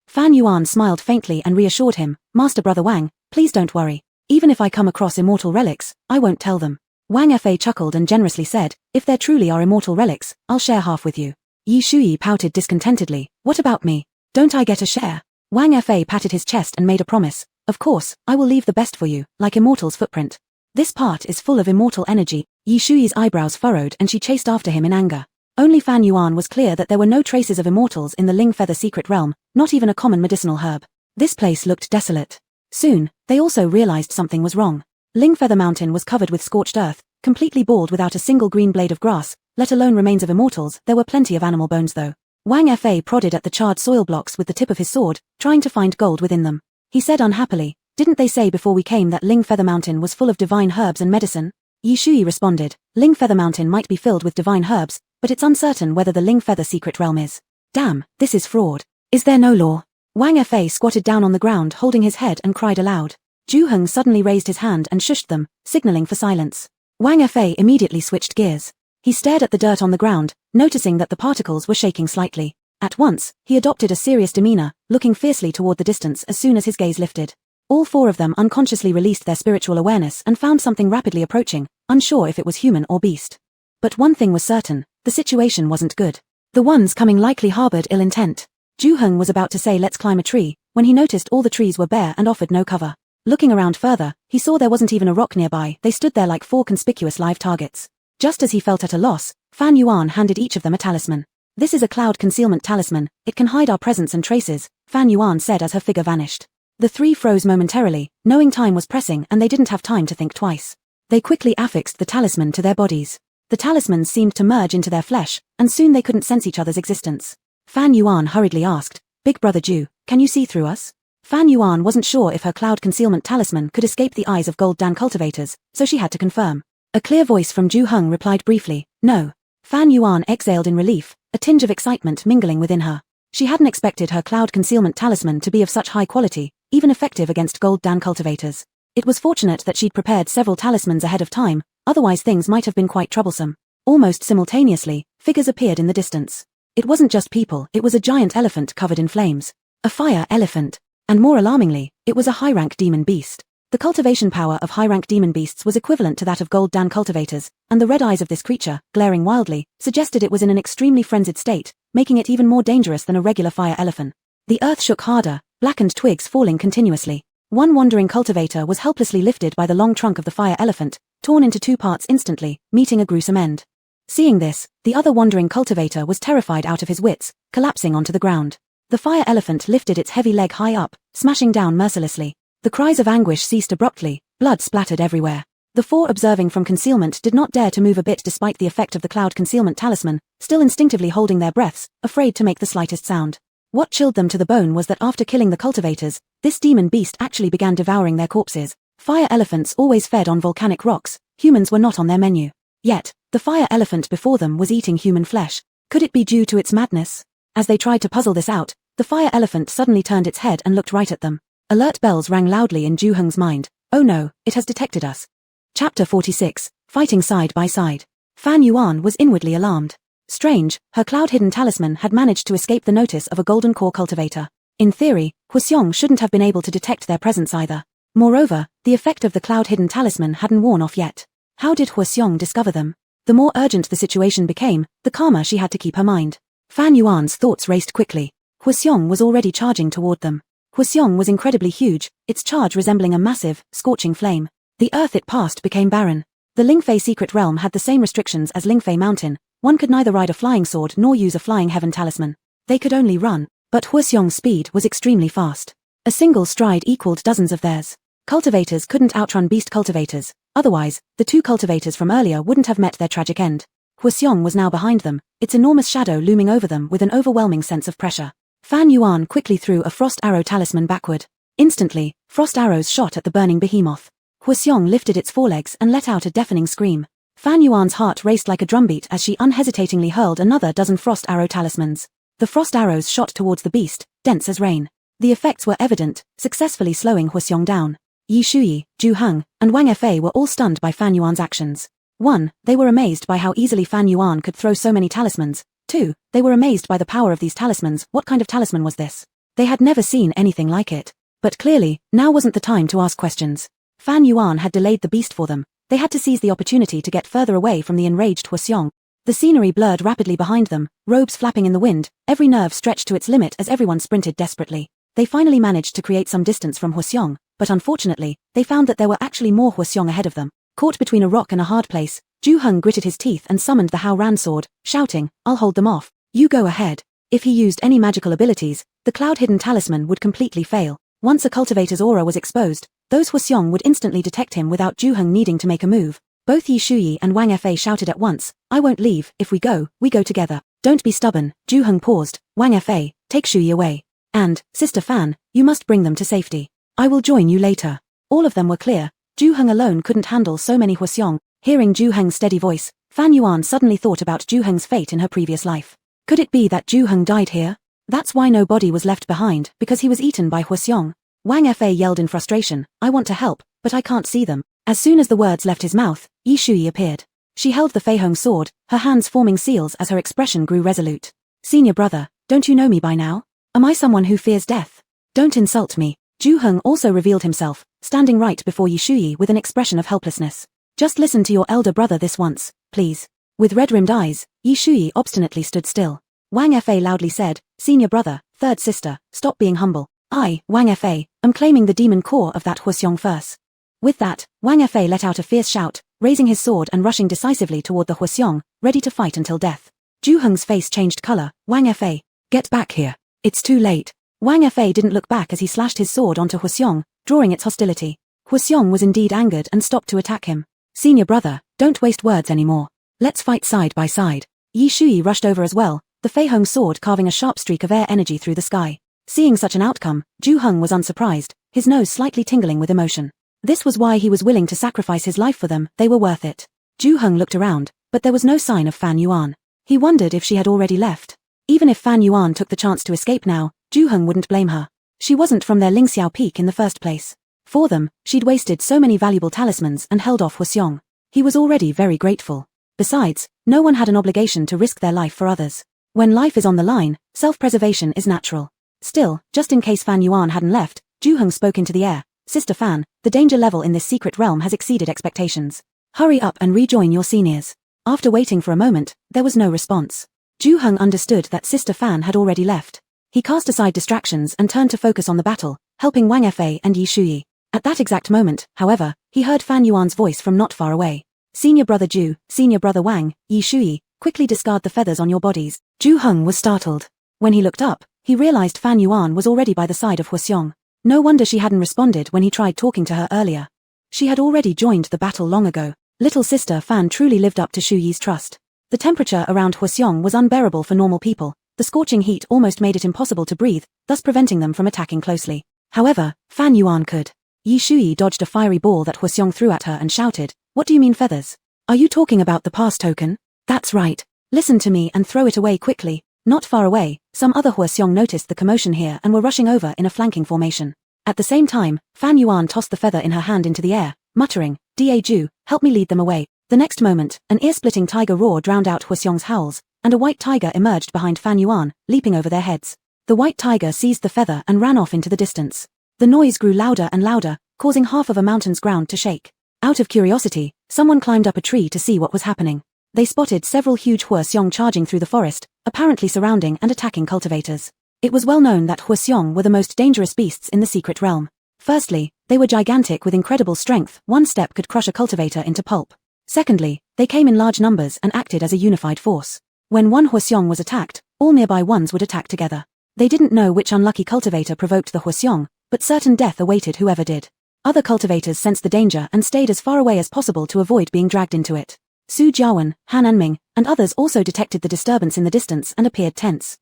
Fan Yuan smiled faintly and reassured him, Master Brother Wang, please don't worry. Even if I come across immortal relics, I won't tell them. Wang Fa chuckled and generously said, if there truly are immortal relics, I'll share half with you. Yi Shuyi pouted discontentedly, what about me? Don't I get a share? Wang Fa patted his chest and made a promise, of course, I will leave the best for you, like Immortal's footprint. This part is full of immortal energy. Yi Shuyi's eyebrows furrowed and she chased after him in anger. Only Fan Yuan was clear that there were no traces of immortals in the Ling Feather secret realm, not even a common medicinal herb. This place looked desolate. Soon, they also realized something was wrong. Ling Feather Mountain was covered with scorched earth, completely bald without a single green blade of grass, let alone remains of immortals. There were plenty of animal bones though. Wang Fa prodded at the charred soil blocks with the tip of his sword, trying to find gold within them. He said unhappily, didn't they say before we came that Ling Feather Mountain was full of divine herbs and medicine? Yi Shuyi responded, Ling Feather Mountain might be filled with divine herbs, but it's uncertain whether the Ling Feather secret realm is. Damn, this is fraud. Is there no law? Wang Fa squatted down on the ground holding his head and cried aloud. Zhu Heng suddenly raised his hand and shushed them, signaling for silence. Wang Fa immediately switched gears. He stared at the dirt on the ground, noticing that the particles were shaking slightly. At once, he adopted a serious demeanor, looking fiercely toward the distance as soon as his gaze lifted. All four of them unconsciously released their spiritual awareness and found something rapidly approaching, unsure if it was human or beast. But one thing was certain, the situation wasn't good. The ones coming likely harbored ill intent. Zhu Heng was about to say let's climb a tree, when he noticed all the trees were bare and offered no cover. Looking around further, he saw there wasn't even a rock nearby. They stood there like four conspicuous live targets. Just as he felt at a loss, Fan Yuan handed each of them a talisman. This is a cloud concealment talisman, it can hide our presence and traces, Fan Yuan said as her figure vanished. The three froze momentarily, knowing time was pressing and they didn't have time to think twice. They quickly affixed the talisman to their bodies. The talismans seemed to merge into their flesh, and soon they couldn't sense each other's existence. Fan Yuan hurriedly asked, Big Brother Zhu, can you see through us? Fan Yuan wasn't sure if her cloud concealment talisman could escape the eyes of Gold Dan cultivators, so she had to confirm. A clear voice from Zhu Heng replied briefly, no. Fan Yuan exhaled in relief, a tinge of excitement mingling within her. She hadn't expected her cloud concealment talisman to be of such high quality, even effective against Gold Dan cultivators. It was fortunate that she'd prepared several talismans ahead of time, otherwise things might have been quite troublesome. Almost simultaneously, figures appeared in the distance. It wasn't just people, it was a giant elephant covered in flames. A fire elephant. And more alarmingly, it was a high-rank demon beast. The cultivation power of high-rank demon beasts was equivalent to that of Gold Dan cultivators, and the red eyes of this creature, glaring wildly, suggested it was in an extremely frenzied state, making it even more dangerous than a regular fire elephant. The earth shook harder, blackened twigs falling continuously. One wandering cultivator was helplessly lifted by the long trunk of the fire elephant, torn into two parts instantly, meeting a gruesome end. Seeing this, the other wandering cultivator was terrified out of his wits, collapsing onto the ground. The fire elephant lifted its heavy leg high up, smashing down mercilessly. The cries of anguish ceased abruptly, blood splattered everywhere. The four observing from concealment did not dare to move a bit despite the effect of the cloud concealment talisman, still instinctively holding their breaths, afraid to make the slightest sound. What chilled them to the bone was that after killing the cultivators, this demon beast actually began devouring their corpses. Fire elephants always fed on volcanic rocks, humans were not on their menu. Yet, the fire elephant before them was eating human flesh. Could it be due to its madness? As they tried to puzzle this out, the fire elephant suddenly turned its head and looked right at them. Alert bells rang loudly in Zhu Heng's mind. Oh no, it has detected us. Chapter 46, Fighting Side by Side. Fan Yuan was inwardly alarmed. Strange, her cloud-hidden talisman had managed to escape the notice of a golden core cultivator. In theory, Huxiong shouldn't have been able to detect their presence either. Moreover, the effect of the cloud-hidden talisman hadn't worn off yet. How did Huxiong discover them? The more urgent the situation became, the calmer she had to keep her mind. Fan Yuan's thoughts raced quickly. Huxiong was already charging toward them. Huxiong was incredibly huge, its charge resembling a massive, scorching flame. The earth it passed became barren. The Lingfei secret realm had the same restrictions as Lingfei Mountain. One could neither ride a flying sword nor use a flying heaven talisman. They could only run, but Huxiong's speed was extremely fast. A single stride equaled dozens of theirs. Cultivators couldn't outrun beast cultivators, otherwise, the two cultivators from earlier wouldn't have met their tragic end. Huxiong was now behind them, its enormous shadow looming over them with an overwhelming sense of pressure. Fan Yuan quickly threw a frost arrow talisman backward. Instantly, frost arrows shot at the burning behemoth. Huxiong lifted its forelegs and let out a deafening scream. Fan Yuan's heart raced like a drumbeat as she unhesitatingly hurled another dozen frost arrow talismans. The frost arrows shot towards the beast, dense as rain. The effects were evident, successfully slowing Huaxiong down. Yi Shuyi, Zhu Heng, and Wang Fei were all stunned by Fan Yuan's actions. 1. They were amazed by how easily Fan Yuan could throw so many talismans. 2. They were amazed by the power of these talismans. What kind of talisman was this? They had never seen anything like it. But clearly, now wasn't the time to ask questions. Fan Yuan had delayed the beast for them. They had to seize the opportunity to get further away from the enraged Huaxiong. The scenery blurred rapidly behind them, robes flapping in the wind, every nerve stretched to its limit as everyone sprinted desperately. They finally managed to create some distance from Huaxiong, but unfortunately, they found that there were actually more Huaxiong ahead of them. Caught between a rock and a hard place, Zhu Heng gritted his teeth and summoned the Hao Ran sword, shouting, "I'll hold them off. You go ahead." If he used any magical abilities, the cloud-hidden talisman would completely fail. Once a cultivator's aura was exposed, those Huaxiong would instantly detect him without Zhu Heng needing to make a move. Both Yi Shuyi and Wang Fei shouted at once, "I won't leave. If we go together." "Don't be stubborn." Zhu Heng paused. "Wang Fei, take Shuyi away. And, Sister Fan, you must bring them to safety. I will join you later." All of them were clear. Zhu Heng alone couldn't handle so many Huaxiong. Hearing Zhu Heng's steady voice, Fan Yuan suddenly thought about Zhu Heng's fate in her previous life. Could it be that Zhu Heng died here? That's why no body was left behind, because he was eaten by Huaxiong. Wang Fei yelled in frustration, "I want to help, but I can't see them." As soon as the words left his mouth, Yi Shuyi appeared. She held the Fei Hong sword, her hands forming seals as her expression grew resolute. "Senior brother, don't you know me by now? Am I someone who fears death? Don't insult me." Zhu Heng also revealed himself, standing right before Yi Shuyi with an expression of helplessness. "Just listen to your elder brother this once, please." With red-rimmed eyes, Yi Shuyi obstinately stood still. Wang Fei loudly said, "Senior brother, third sister, stop being humble. I, Wang Fei, am claiming the demon core of that Huaxiong first." With that, Wang Fei let out a fierce shout, raising his sword and rushing decisively toward the Huaxiong, ready to fight until death. Zhu Heng's face changed color. "Wang Fei, get back here. It's too late." Wang Fei didn't look back as he slashed his sword onto Huaxiong, drawing its hostility. Huaxiong was indeed angered and stopped to attack him. "Senior brother, don't waste words anymore. Let's fight side by side." Yi Shuyi rushed over as well, the Fei Hong sword carving a sharp streak of air energy through the sky. Seeing such an outcome, Zhu Heng was unsurprised, his nose slightly tingling with emotion. This was why he was willing to sacrifice his life for them. They were worth it. Zhu Heng looked around, but there was no sign of Fan Yuan. He wondered if she had already left. Even if Fan Yuan took the chance to escape now, Zhu Heng wouldn't blame her. She wasn't from their Lingxiao peak in the first place. For them, she'd wasted so many valuable talismans and held off Huaxiong. He was already very grateful. Besides, no one had an obligation to risk their life for others. When life is on the line, self-preservation is natural. Still, just in case Fan Yuan hadn't left, Zhu Heng spoke into the air. "Sister Fan, the danger level in this secret realm has exceeded expectations. Hurry up and rejoin your seniors." After waiting for a moment, there was no response. Zhu Heng understood that Sister Fan had already left. He cast aside distractions and turned to focus on the battle, helping Wang Fei and Yi Shuyi. At that exact moment, however, he heard Fan Yuan's voice from not far away. "Senior brother Zhu, senior brother Wang, Yi Shuyi, quickly discard the feathers on your bodies." Zhu Heng was startled. When he looked up, he realized Fan Yuan was already by the side of Huaxiong. No wonder she hadn't responded when he tried talking to her earlier. She had already joined the battle long ago. Little sister Fan truly lived up to Shu Yi's trust. The temperature around Huaxiong was unbearable for normal people. The scorching heat almost made it impossible to breathe, thus preventing them from attacking closely. However, Fan Yuan could. Yi Shuyi dodged a fiery ball that Huaxiong threw at her and shouted, "What do you mean feathers? Are you talking about the pass token?" "That's right. Listen to me and throw it away quickly." Not far away, some other Huaxiong noticed the commotion here and were rushing over in a flanking formation. At the same time, Fan Yuan tossed the feather in her hand into the air, muttering, "Da Ju, help me lead them away." The next moment, an ear-splitting tiger roar drowned out Huaxiong's howls, and a white tiger emerged behind Fan Yuan, leaping over their heads. The white tiger seized the feather and ran off into the distance. The noise grew louder and louder, causing half of a mountain's ground to shake. Out of curiosity, someone climbed up a tree to see what was happening. They spotted several huge Huaxiong charging through the forest, apparently surrounding and attacking cultivators. It was well known that Huaxiong were the most dangerous beasts in the secret realm. Firstly, they were gigantic with incredible strength. One step could crush a cultivator into pulp. Secondly, they came in large numbers and acted as a unified force. When one Huaxiong was attacked, all nearby ones would attack together. They didn't know which unlucky cultivator provoked the Huaxiong, but certain death awaited whoever did. Other cultivators sensed the danger and stayed as far away as possible to avoid being dragged into it. Su Jiawen, Han Anming, and others also detected the disturbance in the distance and appeared tense.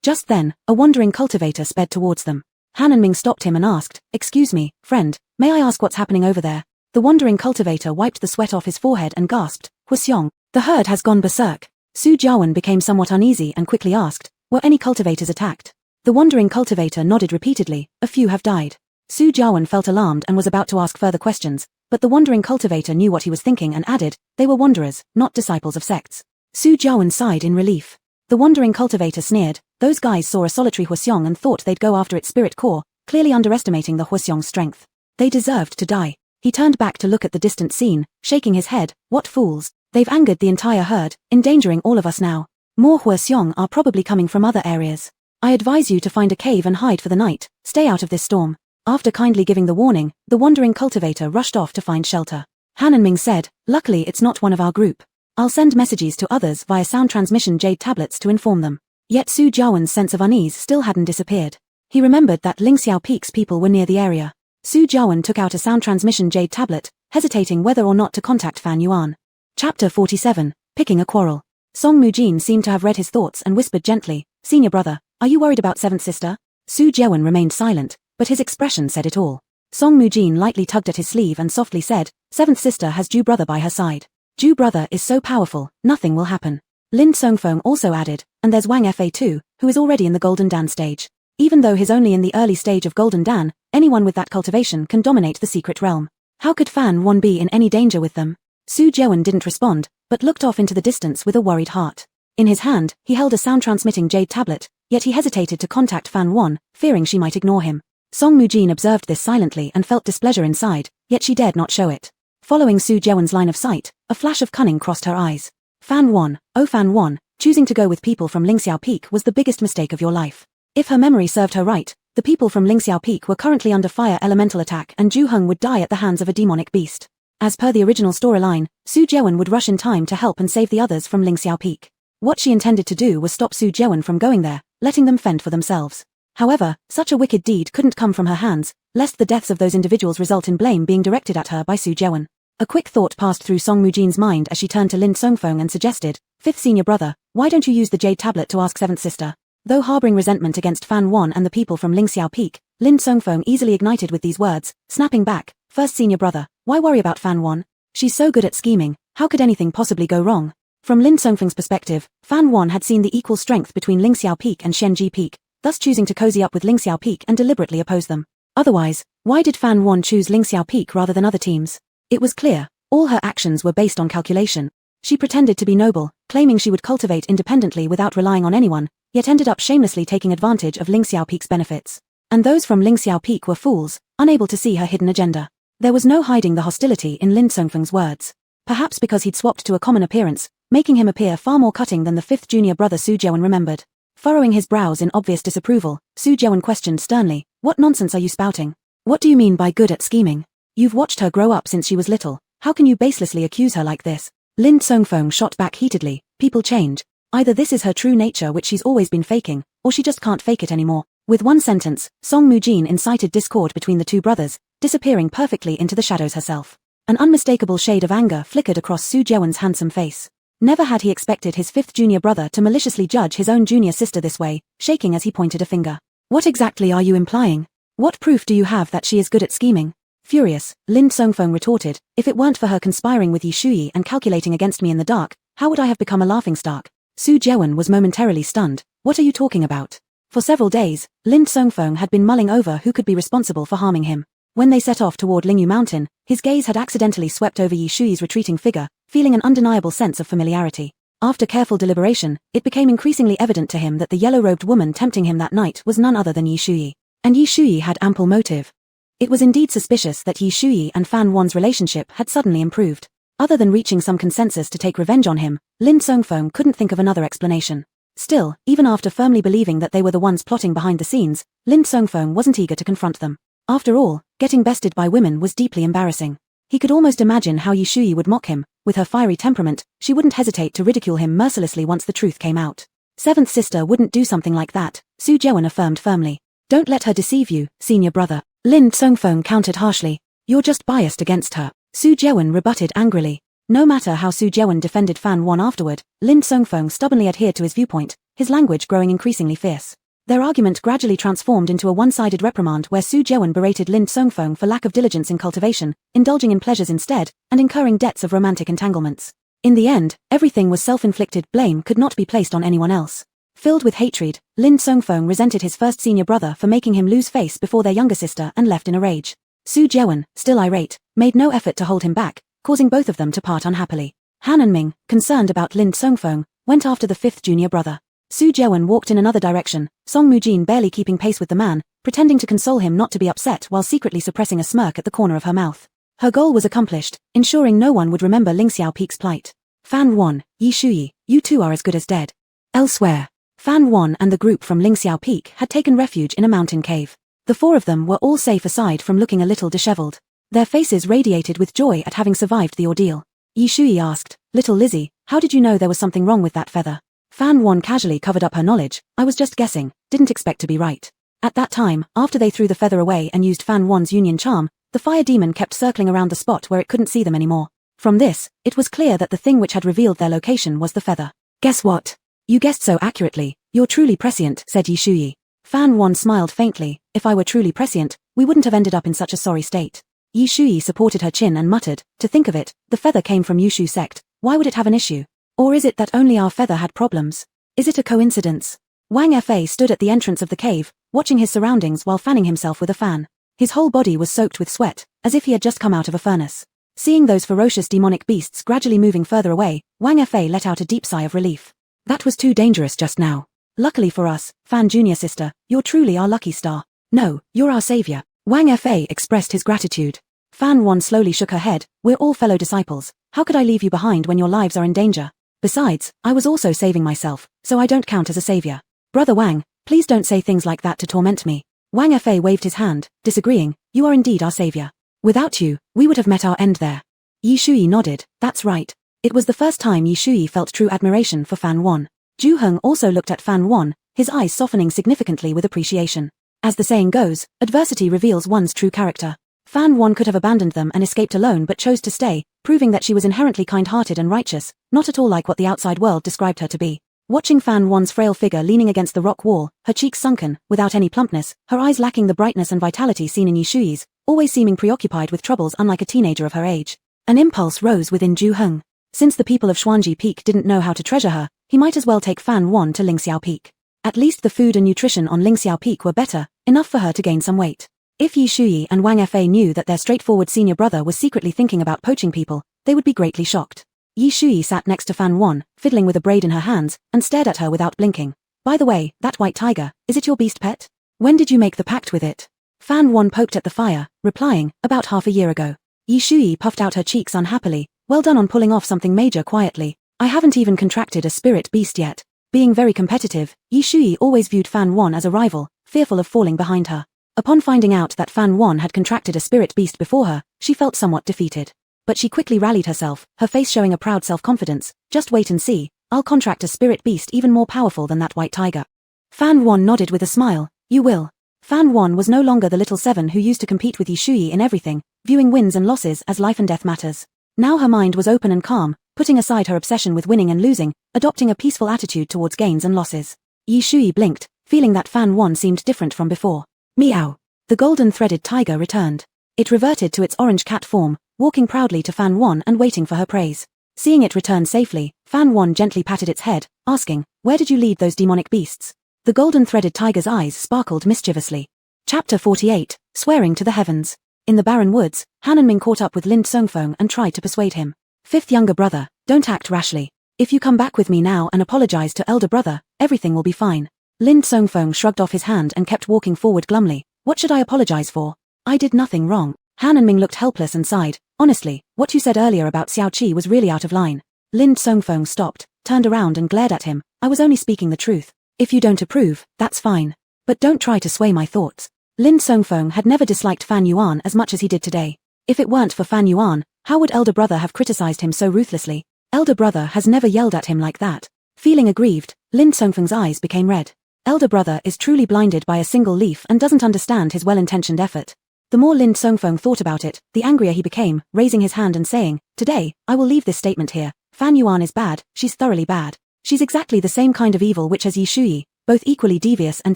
Just then, a wandering cultivator sped towards them. Han Anming stopped him and asked, "Excuse me, friend, may I ask what's happening over there?" The wandering cultivator wiped the sweat off his forehead and gasped, "Huaxiong, the herd has gone berserk." Su Jiawen became somewhat uneasy and quickly asked, Were any cultivators attacked? The wandering cultivator nodded repeatedly. A few have died. Su Jiawen felt alarmed and was about to ask further questions, but the wandering cultivator knew what he was thinking and added, they were wanderers, not disciples of sects. Su Jiawen sighed in relief. The wandering cultivator sneered. Those guys saw a solitary Huaxiong and thought they'd go after its spirit core, clearly underestimating the Huaxiong's strength. They deserved to die. He turned back to look at the distant scene, shaking his head. What fools. They've angered the entire herd, endangering all of us now. More Huaxiong are probably coming from other areas. I advise you to find a cave and hide for the night. Stay out of this storm. After kindly giving the warning, the wandering cultivator rushed off to find shelter. Han and Ming said, luckily it's not one of our group. I'll send messages to others via sound transmission jade tablets to inform them. Yet Su Jiawen's sense of unease still hadn't disappeared. He remembered that Lingxiao Peak's people were near the area. Su Jiawen took out a sound transmission jade tablet, hesitating whether or not to contact Fan Yuan. Chapter 47, Picking a Quarrel. Song Mujin seemed to have read his thoughts and whispered gently, Senior brother, are you worried about seventh sister? Su Jiawen remained silent, but his expression said it all. Song Mujin lightly tugged at his sleeve and softly said, seventh sister has Ju brother by her side. Ju brother is so powerful, nothing will happen. Lin Songfeng also added, and there's Wang Fa too, who is already in the Golden Dan stage. Even though he's only in the early stage of Golden Dan, anyone with that cultivation can dominate the secret realm. How could Fan Wan be in any danger with them? Su Jiawen didn't respond, but looked off into the distance with a worried heart. In his hand, he held a sound-transmitting jade tablet, yet he hesitated to contact Fan Wan, fearing she might ignore him. Song Mujin observed this silently and felt displeasure inside, yet she dared not show it. Following Su Jiawen's line of sight, a flash of cunning crossed her eyes. Fan Wan, oh Fan Wan, choosing to go with people from Lingxiao Peak was the biggest mistake of your life. If her memory served her right, the people from Lingxiao Peak were currently under fire elemental attack and Ju Heng would die at the hands of a demonic beast. As per the original storyline, Su Jiawen would rush in time to help and save the others from Lingxiao Peak. What she intended to do was stop Su Jiawen from going there, letting them fend for themselves. However, such a wicked deed couldn't come from her hands, lest the deaths of those individuals result in blame being directed at her by Su Jiawen. A quick thought passed through Song Mujin's mind as she turned to Lin Songfeng and suggested, fifth senior brother, why don't you use the jade tablet to ask seventh sister? Though harboring resentment against Fan Wan and the people from Lingxiao Peak, Lin Songfeng easily ignited with these words, snapping back, first senior brother, why worry about Fan Wan? She's so good at scheming, how could anything possibly go wrong? From Lin Songfeng's perspective, Fan Wan had seen the equal strength between Lingxiao Peak and Shenji Peak, thus choosing to cozy up with Lingxiao Peak and deliberately oppose them. Otherwise, why did Fan Wan choose Lingxiao Peak rather than other teams? It was clear, all her actions were based on calculation. She pretended to be noble, claiming she would cultivate independently without relying on anyone, yet ended up shamelessly taking advantage of Lingxiao Peak's benefits. And those from Lingxiao Peak were fools, unable to see her hidden agenda. There was no hiding the hostility in Lin Songfeng's words. Perhaps because he'd swapped to a common appearance, making him appear far more cutting than the fifth junior brother Su Jiawen remembered. Furrowing his brows in obvious disapproval, Su Jiawen questioned sternly, what nonsense are you spouting? What do you mean by good at scheming? You've watched her grow up since she was little, how can you baselessly accuse her like this? Lin Songfeng shot back heatedly, people change. Either this is her true nature which she's always been faking, or she just can't fake it anymore. With one sentence, Song Mujin incited discord between the two brothers, disappearing perfectly into the shadows herself. An unmistakable shade of anger flickered across Su Jiawen's handsome face. Never had he expected his fifth junior brother to maliciously judge his own junior sister this way, shaking as he pointed a finger. What exactly are you implying? What proof do you have that she is good at scheming? Furious, Lin Songfeng retorted, if it weren't for her conspiring with Yi Shuyi and calculating against me in the dark, how would I have become a laughingstock? Su Jiawen was momentarily stunned. What are you talking about? For several days, Lin Songfeng had been mulling over who could be responsible for harming him. When they set off toward Lingyu Mountain, his gaze had accidentally swept over Yi Shuyi's retreating figure, feeling an undeniable sense of familiarity. After careful deliberation, it became increasingly evident to him that the yellow-robed woman tempting him that night was none other than Yi Shuyi. And Yi Shuyi had ample motive. It was indeed suspicious that Yi Shuyi and Fan Wan's relationship had suddenly improved. Other than reaching some consensus to take revenge on him, Lin Songfeng couldn't think of another explanation. Still, even after firmly believing that they were the ones plotting behind the scenes, Lin Songfeng wasn't eager to confront them. After all, getting bested by women was deeply embarrassing. He could almost imagine how Yi Shuyi would mock him. With her fiery temperament, she wouldn't hesitate to ridicule him mercilessly once the truth came out. Seventh sister wouldn't do something like that, Su Jiawen affirmed firmly. Don't let her deceive you, senior brother. Lin Songfeng countered harshly. You're just biased against her. Su Jiawen rebutted angrily. No matter how Su Jiawen defended Fan Wan afterward, Lin Songfeng stubbornly adhered to his viewpoint, his language growing increasingly fierce. Their argument gradually transformed into a one-sided reprimand where Su Jiawen berated Lin Songfeng for lack of diligence in cultivation, indulging in pleasures instead, and incurring debts of romantic entanglements. In the end, everything was self-inflicted, blame could not be placed on anyone else. Filled with hatred, Lin Songfeng resented his first senior brother for making him lose face before their younger sister and left in a rage. Su Jewen, still irate, made no effort to hold him back, causing both of them to part unhappily. Han and Ming, concerned about Lin Songfeng, went after the fifth junior brother. Su Jewen walked in another direction, Song Mujin barely keeping pace with the man, pretending to console him not to be upset while secretly suppressing a smirk at the corner of her mouth. Her goal was accomplished, ensuring no one would remember Ling Xiaopeak's plight. Fan Wan, Yi Shuyi, you two are as good as dead. Elsewhere, Fan Wan and the group from Ling Xiaopeak had taken refuge in a mountain cave. The four of them were all safe aside from looking a little disheveled. Their faces radiated with joy at having survived the ordeal. Yi Shuyi asked, "Little Lizzie, how did you know there was something wrong with that feather?" Fan Wan casually covered up her knowledge. "I was just guessing, didn't expect to be right." At that time, after they threw the feather away and used Fan Wan's union charm, the fire demon kept circling around the spot where it couldn't see them anymore. From this, it was clear that the thing which had revealed their location was the feather. "Guess what? You guessed so accurately, you're truly prescient," said Yi Shuyi. Fan Wan smiled faintly. "If I were truly prescient, we wouldn't have ended up in such a sorry state." Yi Shuyi supported her chin and muttered, "To think of it, the feather came from Yushu sect, why would it have an issue? Or is it that only our feather had problems? Is it a coincidence?" Wang Fa stood at the entrance of the cave, watching his surroundings while fanning himself with a fan. His whole body was soaked with sweat, as if he had just come out of a furnace. Seeing those ferocious demonic beasts gradually moving further away, Wang Fa let out a deep sigh of relief. That was too dangerous just now. Luckily for us, Fan Junior sister, you're truly our lucky star. No, you're our savior. Wang Fa expressed his gratitude. Fan Wan slowly shook her head. "We're all fellow disciples. How could I leave you behind when your lives are in danger? Besides, I was also saving myself, so I don't count as a savior. Brother Wang, please don't say things like that to torment me." Wang Fa waved his hand, disagreeing. "You are indeed our savior. Without you, we would have met our end there." Yi Shuyi nodded. "That's right." It was the first time Yi Shuyi felt true admiration for Fan Wan. Ju Heng also looked at Fan Wan, his eyes softening significantly with appreciation. As the saying goes, adversity reveals one's true character. Fan Wan could have abandoned them and escaped alone but chose to stay, proving that she was inherently kind-hearted and righteous, not at all like what the outside world described her to be. Watching Fan Wan's frail figure leaning against the rock wall, her cheeks sunken, without any plumpness, her eyes lacking the brightness and vitality seen in Yi Shuyi's, always seeming preoccupied with troubles unlike a teenager of her age, an impulse rose within Ju Heng. Since the people of Xuanji Peak didn't know how to treasure her, he might as well take Fan Wan to Ling Xiao Peak. At least the food and nutrition on Ling Xiao Peak were better, enough for her to gain some weight. If Yi Shuyi and Wang Fa knew that their straightforward senior brother was secretly thinking about poaching people, they would be greatly shocked. Yi Shuyi sat next to Fan Wan, fiddling with a braid in her hands, and stared at her without blinking. "By the way, that white tiger, is it your beast pet? When did you make the pact with it?" Fan Wan poked at the fire, replying, "About half a year ago." Yi Shuyi puffed out her cheeks unhappily. "Well done on pulling off something major quietly. I haven't even contracted a spirit beast yet." Being very competitive, Yi Shuyi always viewed Fan Wan as a rival, fearful of falling behind her. Upon finding out that Fan Wan had contracted a spirit beast before her, she felt somewhat defeated. But she quickly rallied herself, her face showing a proud self-confidence. "Just wait and see, I'll contract a spirit beast even more powerful than that white tiger." Fan Wan nodded with a smile. "You will." Fan Wan was no longer the little seven who used to compete with Yi Shuyi in everything, viewing wins and losses as life and death matters. Now her mind was open and calm, putting aside her obsession with winning and losing, adopting a peaceful attitude towards gains and losses. Yi Shuyi blinked, feeling that Fan Wan seemed different from before. Meow. The golden threaded tiger returned. It reverted to its orange cat form, walking proudly to Fan Wan and waiting for her praise. Seeing it return safely, Fan Wan gently patted its head, asking, "Where did you lead those demonic beasts?" The golden threaded tiger's eyes sparkled mischievously. Chapter 48, Swearing to the Heavens. In the barren woods, Han and Ming caught up with Lin Songfeng and tried to persuade him. "Fifth younger brother, don't act rashly. If you come back with me now and apologize to elder brother, everything will be fine." Lin Songfeng shrugged off his hand and kept walking forward glumly. "What should I apologize for? I did nothing wrong." Han and Ming looked helpless and sighed. "Honestly, what you said earlier about Xiao Qi was really out of line." Lin Songfeng stopped, turned around and glared at him. "I was only speaking the truth. If you don't approve, that's fine. But don't try to sway my thoughts." Lin Songfeng had never disliked Fan Yuan as much as he did today. If it weren't for Fan Yuan, how would elder brother have criticized him so ruthlessly? Elder brother has never yelled at him like that. Feeling aggrieved, Lin Songfeng's eyes became red. Elder brother is truly blinded by a single leaf and doesn't understand his well-intentioned effort. The more Lin Songfeng thought about it, the angrier he became, raising his hand and saying, "Today, I will leave this statement here. Fan Yuan is bad, she's thoroughly bad. She's exactly the same kind of evil which as Yi Shuyi, both equally devious and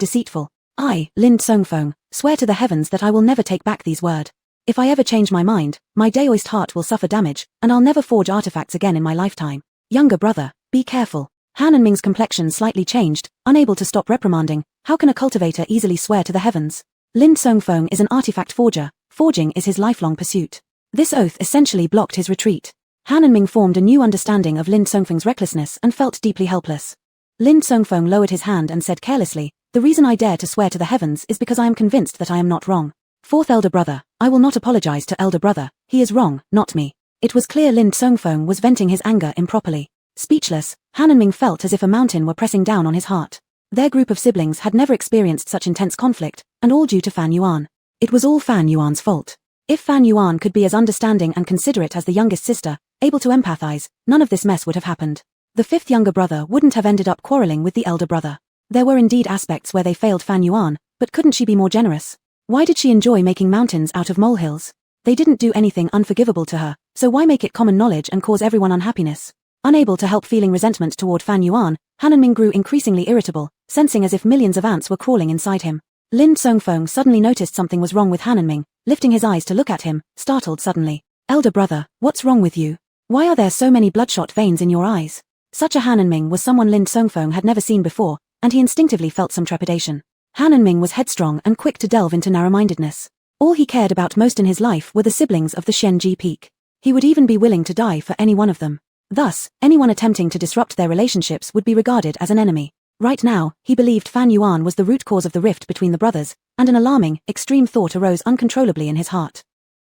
deceitful. I, Lin Songfeng, swear to the heavens that I will never take back these words. If I ever change my mind, my Daoist heart will suffer damage, and I'll never forge artifacts again in my lifetime. Younger brother, be careful." Han and Ming's complexion slightly changed, unable to stop reprimanding. How can a cultivator easily swear to the heavens? Lin Songfeng is an artifact forger. Forging is his lifelong pursuit. This oath essentially blocked his retreat. Han and Ming formed a new understanding of Lin Songfeng's recklessness and felt deeply helpless. Lin Songfeng lowered his hand and said carelessly, "The reason I dare to swear to the heavens is because I am convinced that I am not wrong. Fourth elder brother, I will not apologize to elder brother. He is wrong, not me." It was clear Lin Songfeng was venting his anger improperly. Speechless, Han and Ming felt as if a mountain were pressing down on his heart. Their group of siblings had never experienced such intense conflict, and all due to Fan Yuan. It was all Fan Yuan's fault. If Fan Yuan could be as understanding and considerate as the youngest sister, able to empathize, none of this mess would have happened. The fifth younger brother wouldn't have ended up quarreling with the elder brother. There were indeed aspects where they failed Fan Yuan, but couldn't she be more generous? Why did she enjoy making mountains out of molehills? They didn't do anything unforgivable to her, so why make it common knowledge and cause everyone unhappiness? Unable to help feeling resentment toward Fan Yuan, Han and Ming grew increasingly irritable, sensing as if millions of ants were crawling inside him. Lin Songfeng suddenly noticed something was wrong with Han and Ming, lifting his eyes to look at him, startled suddenly. "Elder brother, what's wrong with you? Why are there so many bloodshot veins in your eyes?" Such a Han and Ming was someone Lin Songfeng had never seen before, and he instinctively felt some trepidation. Han and Ming was headstrong and quick to delve into narrow-mindedness. All he cared about most in his life were the siblings of the Shenji Peak. He would even be willing to die for any one of them. Thus, anyone attempting to disrupt their relationships would be regarded as an enemy. Right now, he believed Fan Yuan was the root cause of the rift between the brothers, and an alarming, extreme thought arose uncontrollably in his heart.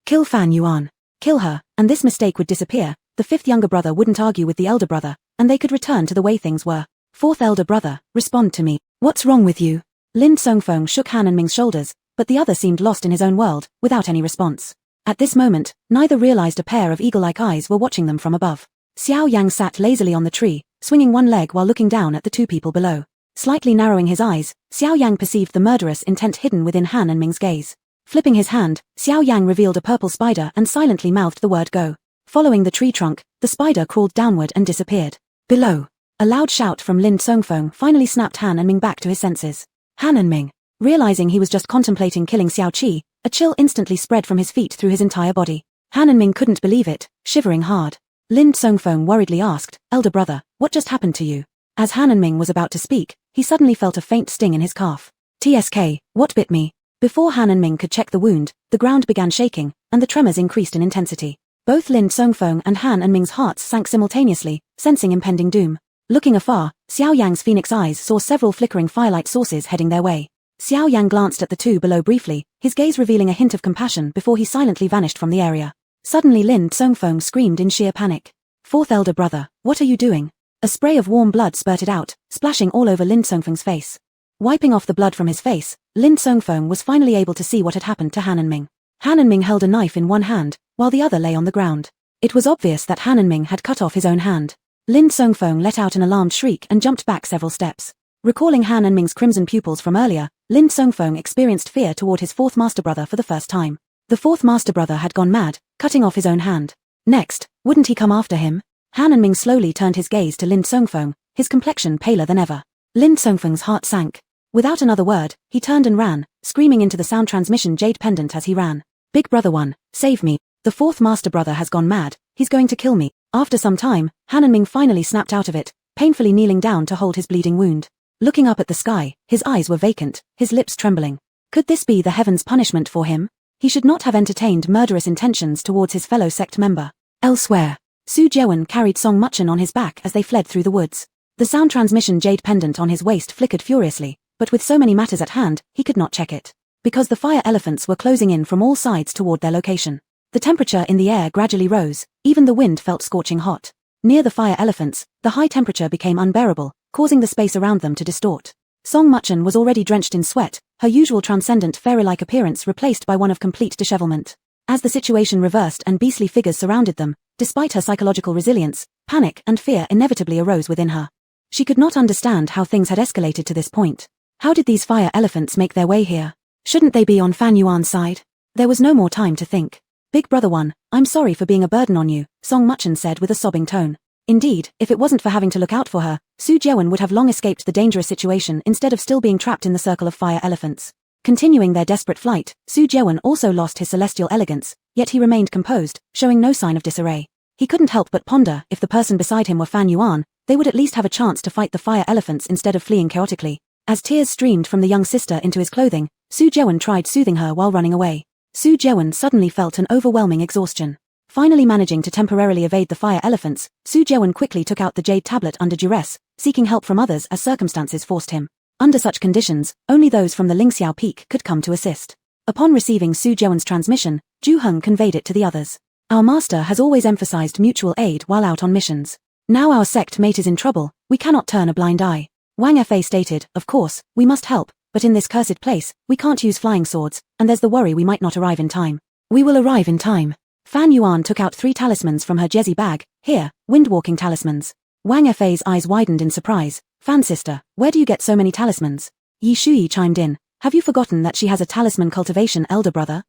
Kill Fan Yuan. Kill her, and this mistake would disappear. The fifth younger brother wouldn't argue with the elder brother, and they could return to the way things were. Fourth elder brother, respond to me. What's wrong with you? Lin Songfeng shook Han and Ming's shoulders, but the other seemed lost in his own world, without any response. At this moment, neither realized a pair of eagle-like eyes were watching them from above. Xiao Yang sat lazily on the tree, swinging one leg while looking down at the two people below. Slightly narrowing his eyes, Xiao Yang perceived the murderous intent hidden within Han and Ming's gaze. Flipping his hand, Xiao Yang revealed a purple spider and silently mouthed the word go. Following the tree trunk, the spider crawled downward and disappeared. Below. A loud shout from Lin Songfeng finally snapped Han and Ming back to his senses. Han and Ming. Realizing he was just contemplating killing Xiao Qi, a chill instantly spread from his feet through his entire body. Han and Ming couldn't believe it, shivering hard. Lin Songfeng worriedly asked, "Elder brother, what just happened to you?" As Han and Ming was about to speak, he suddenly felt a faint sting in his calf. "TSK, what bit me?" Before Han and Ming could check the wound, the ground began shaking, and the tremors increased in intensity. Both Lin Songfeng and Han and Ming's hearts sank simultaneously, sensing impending doom. Looking afar, Xiao Yang's phoenix eyes saw several flickering firelight sources heading their way. Xiao Yang glanced at the two below briefly, his gaze revealing a hint of compassion before he silently vanished from the area. Suddenly Lin Songfeng screamed in sheer panic. "Fourth elder brother, what are you doing?" A spray of warm blood spurted out, splashing all over Lin Songfeng's face. Wiping off the blood from his face, Lin Songfeng was finally able to see what had happened to Han and Ming. Han and Ming held a knife in one hand, while the other lay on the ground. It was obvious that Han and Ming had cut off his own hand. Lin Songfeng let out an alarmed shriek and jumped back several steps. Recalling Han and Ming's crimson pupils from earlier, Lin Songfeng experienced fear toward his fourth master brother for the first time. The fourth master brother had gone mad, cutting off his own hand. Next, wouldn't he come after him? Han and Ming slowly turned his gaze to Lin Songfeng, his complexion paler than ever. Lin Songfeng's heart sank. Without another word, he turned and ran, screaming into the sound transmission jade pendant as he ran. "Big brother one, save me. The fourth master brother has gone mad, he's going to kill me." After some time, Han and Ming finally snapped out of it, painfully kneeling down to hold his bleeding wound. Looking up at the sky, his eyes were vacant, his lips trembling. Could this be the heaven's punishment for him? He should not have entertained murderous intentions towards his fellow sect member. Elsewhere, Su Jewen carried Song Muchen on his back as they fled through the woods. The sound transmission jade pendant on his waist flickered furiously, but with so many matters at hand, he could not check it. Because the fire elephants were closing in from all sides toward their location. The temperature in the air gradually rose, even the wind felt scorching hot. Near the fire elephants, the high temperature became unbearable, causing the space around them to distort. Song Muchen was already drenched in sweat, her usual transcendent fairy-like appearance replaced by one of complete dishevelment. As the situation reversed and beastly figures surrounded them, despite her psychological resilience, panic and fear inevitably arose within her. She could not understand how things had escalated to this point. How did these fire elephants make their way here? Shouldn't they be on Fan Yuan's side? There was no more time to think. "Big brother one, I'm sorry for being a burden on you," Song Muchen said with a sobbing tone. Indeed, if it wasn't for having to look out for her, Su Jewen would have long escaped the dangerous situation instead of still being trapped in the circle of fire elephants. Continuing their desperate flight, Su Jewen also lost his celestial elegance, yet he remained composed, showing no sign of disarray. He couldn't help but ponder if the person beside him were Fan Yuan, they would at least have a chance to fight the fire elephants instead of fleeing chaotically. As tears streamed from the young sister into his clothing, Su Jewan tried soothing her while running away. Su Jewan suddenly felt an overwhelming exhaustion. Finally managing to temporarily evade the fire elephants, Su Jewan quickly took out the jade tablet under duress, seeking help from others as circumstances forced him. Under such conditions, only those from the Lingxiao Peak could come to assist. Upon receiving Su Jewan's transmission, Ju Heng conveyed it to the others. Our master has always emphasized mutual aid while out on missions. Now our sect mate is in trouble, we cannot turn a blind eye. Wang Fa stated, of course, we must help, but in this cursed place, we can't use flying swords, and there's the worry we might not arrive in time. We will arrive in time. Fan Yuan took out 3 talismans from her jezzy bag, here, windwalking talismans. Wang Fa's eyes widened in surprise. Fan sister, where do you get so many talismans? Yi Shuyi chimed in, have you forgotten that she has a talisman cultivation elder brother?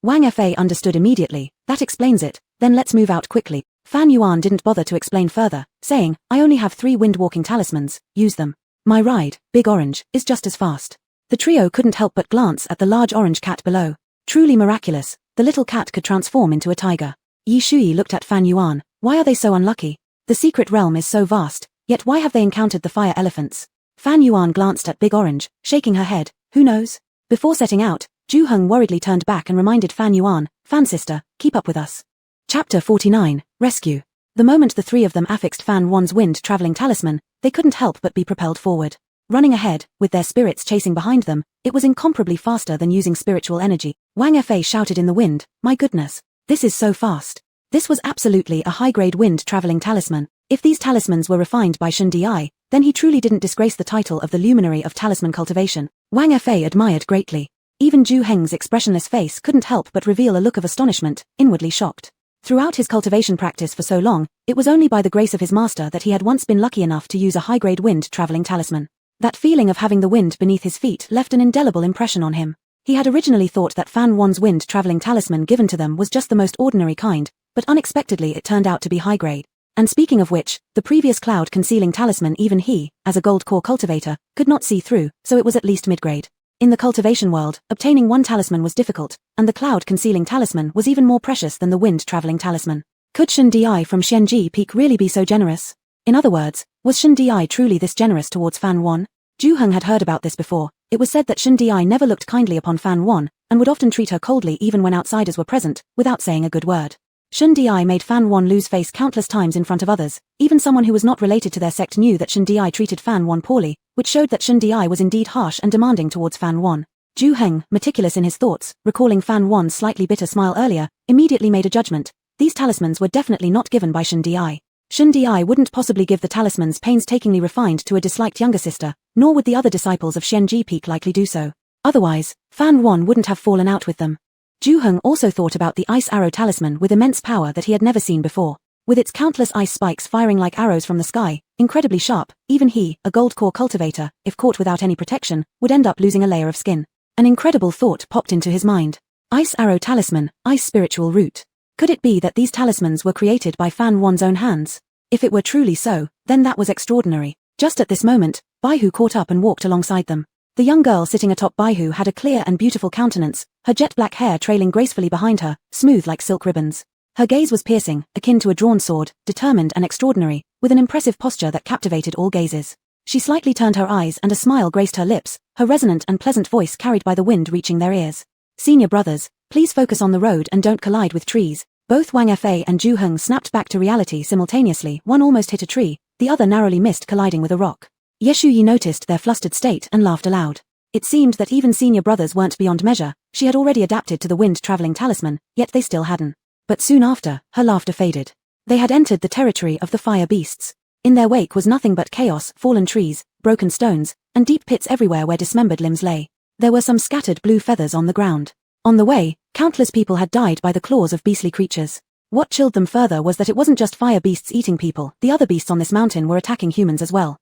Wang Fa understood immediately, that explains it, then let's move out quickly. Fan Yuan didn't bother to explain further, saying, I only have 3 windwalking talismans, use them. My ride, Big Orange, is just as fast. The trio couldn't help but glance at the large orange cat below. Truly miraculous, the little cat could transform into a tiger. Yi Shuyi looked at Fan Yuan, why are they so unlucky? The secret realm is so vast, yet why have they encountered the fire elephants? Fan Yuan glanced at Big Orange, shaking her head, who knows? Before setting out, Ju Heng worriedly turned back and reminded Fan Yuan, Fan sister, keep up with us. Chapter 49, Rescue. The moment the 3 of them affixed Fan Yuan's wind-traveling talisman, they couldn't help but be propelled forward. Running ahead, with their spirits chasing behind them, it was incomparably faster than using spiritual energy. Wang Fa shouted in the wind, my goodness, this is so fast. This was absolutely a high-grade wind-traveling talisman. If these talismans were refined by Shun Di, then he truly didn't disgrace the title of the luminary of talisman cultivation. Wang Fa admired greatly. Even Ju Heng's expressionless face couldn't help but reveal a look of astonishment, inwardly shocked. Throughout his cultivation practice for so long, it was only by the grace of his master that he had once been lucky enough to use a high-grade wind-traveling talisman. That feeling of having the wind beneath his feet left an indelible impression on him. He had originally thought that Fan Yuan's wind-traveling talisman given to them was just the most ordinary kind, but unexpectedly it turned out to be high-grade. And speaking of which, the previous cloud-concealing talisman even he, as a gold core cultivator, could not see through, so it was at least mid-grade. In the cultivation world, obtaining one talisman was difficult, and the cloud-concealing talisman was even more precious than the wind-traveling talisman. Could Shun Di from Xianji Peak really be so generous? In other words, was Shun Di truly this generous towards Fan Yuan? Ju Heng had heard about this before. It was said that Shun Di never looked kindly upon Fan Yuan, and would often treat her coldly even when outsiders were present, without saying a good word. Shun Di made Fan Yuan lose face countless times in front of others. Even someone who was not related to their sect knew that Shun Di treated Fan Yuan poorly, which showed that Shun Di was indeed harsh and demanding towards Fan Yuan. Ju Heng, meticulous in his thoughts, recalling Fan Yuan's slightly bitter smile earlier, immediately made a judgment. These talismans were definitely not given by Shun Di. Shun Di wouldn't possibly give the talismans painstakingly refined to a disliked younger sister, nor would the other disciples of Xianji Peak likely do so. Otherwise, Fan Yuan wouldn't have fallen out with them. Ju Heng also thought about the ice arrow talisman with immense power that he had never seen before. With its countless ice spikes firing like arrows from the sky, incredibly sharp, even he, a gold core cultivator, if caught without any protection, would end up losing a layer of skin. An incredible thought popped into his mind. Ice arrow talisman, ice spiritual root. Could it be that these talismans were created by Fan Yuan's own hands? If it were truly so, then that was extraordinary. Just at this moment, Baihu caught up and walked alongside them. The young girl sitting atop Baihu had a clear and beautiful countenance, her jet black hair trailing gracefully behind her, smooth like silk ribbons. Her gaze was piercing, akin to a drawn sword, determined and extraordinary, with an impressive posture that captivated all gazes. She slightly turned her eyes and a smile graced her lips, her resonant and pleasant voice carried by the wind reaching their ears. Senior brothers, please focus on the road and don't collide with trees. Both Wang Fa and Ju Heng snapped back to reality simultaneously. One almost hit a tree, the other narrowly missed colliding with a rock. Yeshuyi noticed their flustered state and laughed aloud. It seemed that even senior brothers weren't beyond measure. She had already adapted to the wind-traveling talisman, yet they still hadn't. But soon after, her laughter faded. They had entered the territory of the fire beasts. In their wake was nothing but chaos, fallen trees, broken stones, and deep pits everywhere where dismembered limbs lay. There were some scattered blue feathers on the ground. On the way, countless people had died by the claws of beastly creatures. What chilled them further was that it wasn't just fire beasts eating people, the other beasts on this mountain were attacking humans as well.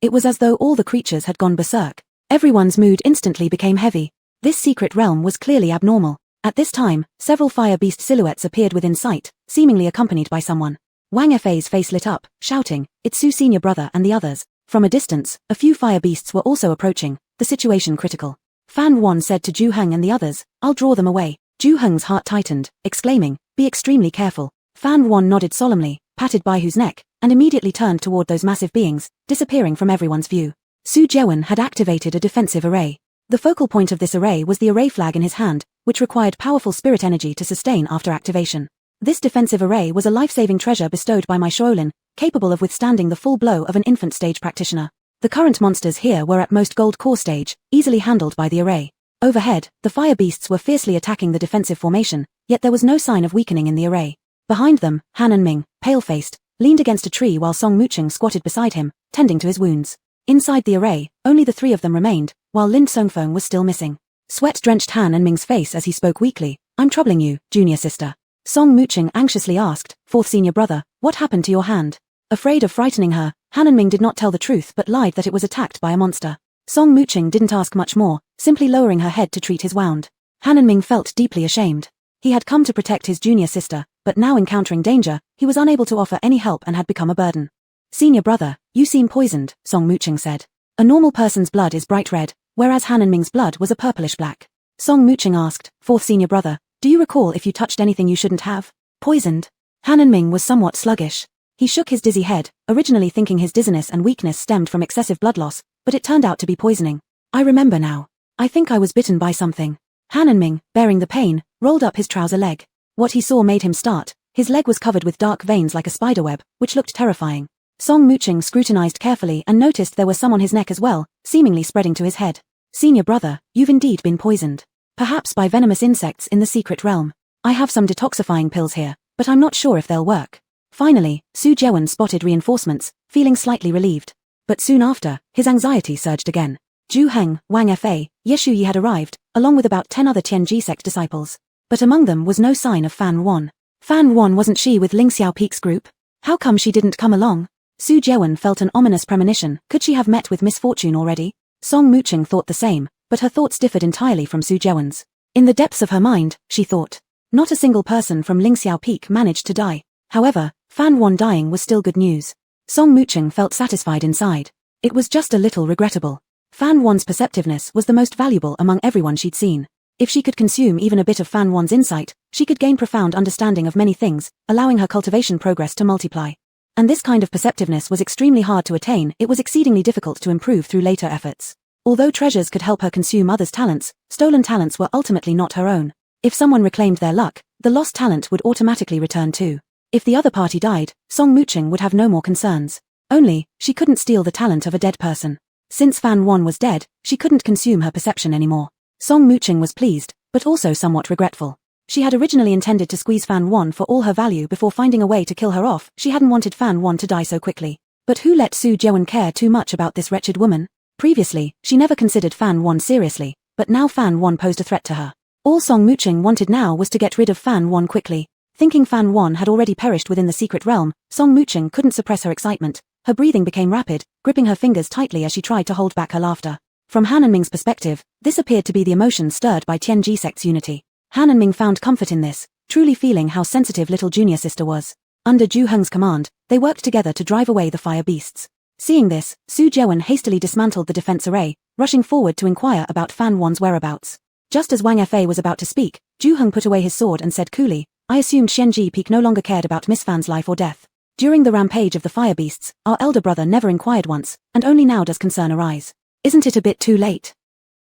It was as though all the creatures had gone berserk. Everyone's mood instantly became heavy. This secret realm was clearly abnormal. At this time, several fire beast silhouettes appeared within sight, seemingly accompanied by someone. Wang Fa's face lit up, shouting, "It's Su senior brother and the others." From a distance, a few fire beasts were also approaching, the situation critical. Fan Yuan said to Ju Heng and the others, "I'll draw them away." Ju Heng's heart tightened, exclaiming, "Be extremely careful. Fan Yuan nodded solemnly, patted Baihu's neck, and immediately turned toward those massive beings, disappearing from everyone's view. Su Jiawen had activated a defensive array. The focal point of this array was the array flag in his hand, which required powerful spirit energy to sustain after activation. This defensive array was a life-saving treasure bestowed by my Shaolin, capable of withstanding the full blow of an infant stage practitioner. The current monsters here were at most gold core stage, easily handled by the array. Overhead, the fire beasts were fiercely attacking the defensive formation, yet there was no sign of weakening in the array. Behind them, Han and Ming, pale-faced, leaned against a tree while Song Mucheng squatted beside him, tending to his wounds. Inside the array, only the three of them remained, while Lin Songfeng was still missing. Sweat drenched Han and Ming's face as he spoke weakly. "I'm troubling you, junior sister." Song Mucheng anxiously asked, "Fourth senior brother, what happened to your hand?" Afraid of frightening her, Han and Ming did not tell the truth but lied that it was attacked by a monster. Song Mucheng didn't ask much more, simply lowering her head to treat his wound. Han and Ming felt deeply ashamed. He had come to protect his junior sister, but now encountering danger, he was unable to offer any help and had become a burden. "Senior brother, you seem poisoned," Song Mucheng said. "A normal person's blood is bright red, whereas Han and Ming's blood was a purplish black." Song Mucheng asked, "Fourth senior brother, do you recall if you touched anything you shouldn't have?" "Poisoned?" Han and Ming was somewhat sluggish. He shook his dizzy head, originally thinking his dizziness and weakness stemmed from excessive blood loss, but it turned out to be poisoning. "I remember now. I think I was bitten by something." Han and Ming, bearing the pain, rolled up his trouser leg. What he saw made him start. His leg was covered with dark veins like a spiderweb, which looked terrifying. Song Mucheng scrutinized carefully and noticed there was some on his neck as well, seemingly spreading to his head. "Senior brother, you've indeed been poisoned. Perhaps by venomous insects in the secret realm. I have some detoxifying pills here, but I'm not sure if they'll work." Finally, Su Jiawen spotted reinforcements, feeling slightly relieved. But soon after, his anxiety surged again. Zhu Heng, Wang Fa, Ye Shuyi had arrived, along with about 10 other Tianji sect disciples. But among them was no sign of Fan Yuan. Fan Yuan, wasn't she with Ling Xiao Peak's group? How come she didn't come along? Su Jiawen felt an ominous premonition. Could she have met with misfortune already? Song Mucheng thought the same, but her thoughts differed entirely from Su Jiawen's. In the depths of her mind, she thought, not a single person from Ling Xiao Peak managed to die. However, Fan Yuan dying was still good news. Song Mucheng felt satisfied inside. It was just a little regrettable. Fan Yuan's perceptiveness was the most valuable among everyone she'd seen. If she could consume even a bit of Fan Yuan's insight, she could gain profound understanding of many things, allowing her cultivation progress to multiply. And this kind of perceptiveness was extremely hard to attain. It was exceedingly difficult to improve through later efforts. Although treasures could help her consume others' talents, stolen talents were ultimately not her own. If someone reclaimed their luck, the lost talent would automatically return too. If the other party died, Song Mucheng would have no more concerns. Only, she couldn't steal the talent of a dead person. Since Fan Yuan was dead, she couldn't consume her perception anymore. Song Mucheng was pleased, but also somewhat regretful. She had originally intended to squeeze Fan Yuan for all her value before finding a way to kill her off. She hadn't wanted Fan Yuan to die so quickly. But who let Su Jiawen care too much about this wretched woman? Previously, she never considered Fan Yuan seriously, but now Fan Yuan posed a threat to her. All Song Mucheng wanted now was to get rid of Fan Yuan quickly. Thinking Fan Yuan had already perished within the secret realm, Song Mucheng couldn't suppress her excitement. Her breathing became rapid, gripping her fingers tightly as she tried to hold back her laughter. From Han and Ming's perspective, this appeared to be the emotion stirred by Tianji sect's unity. Han and Ming found comfort in this, truly feeling how sensitive little junior sister was. Under Zhu Heng's command, they worked together to drive away the fire beasts. Seeing this, Su Jiawen hastily dismantled the defense array, rushing forward to inquire about Fan Yuan's whereabouts. Just as Wang Fa was about to speak, Zhu Heng put away his sword and said coolly, "I assumed Xianji Peak no longer cared about Miss Fan's life or death. During the rampage of the fire beasts, our elder brother never inquired once, and only now does concern arise. Isn't it a bit too late?"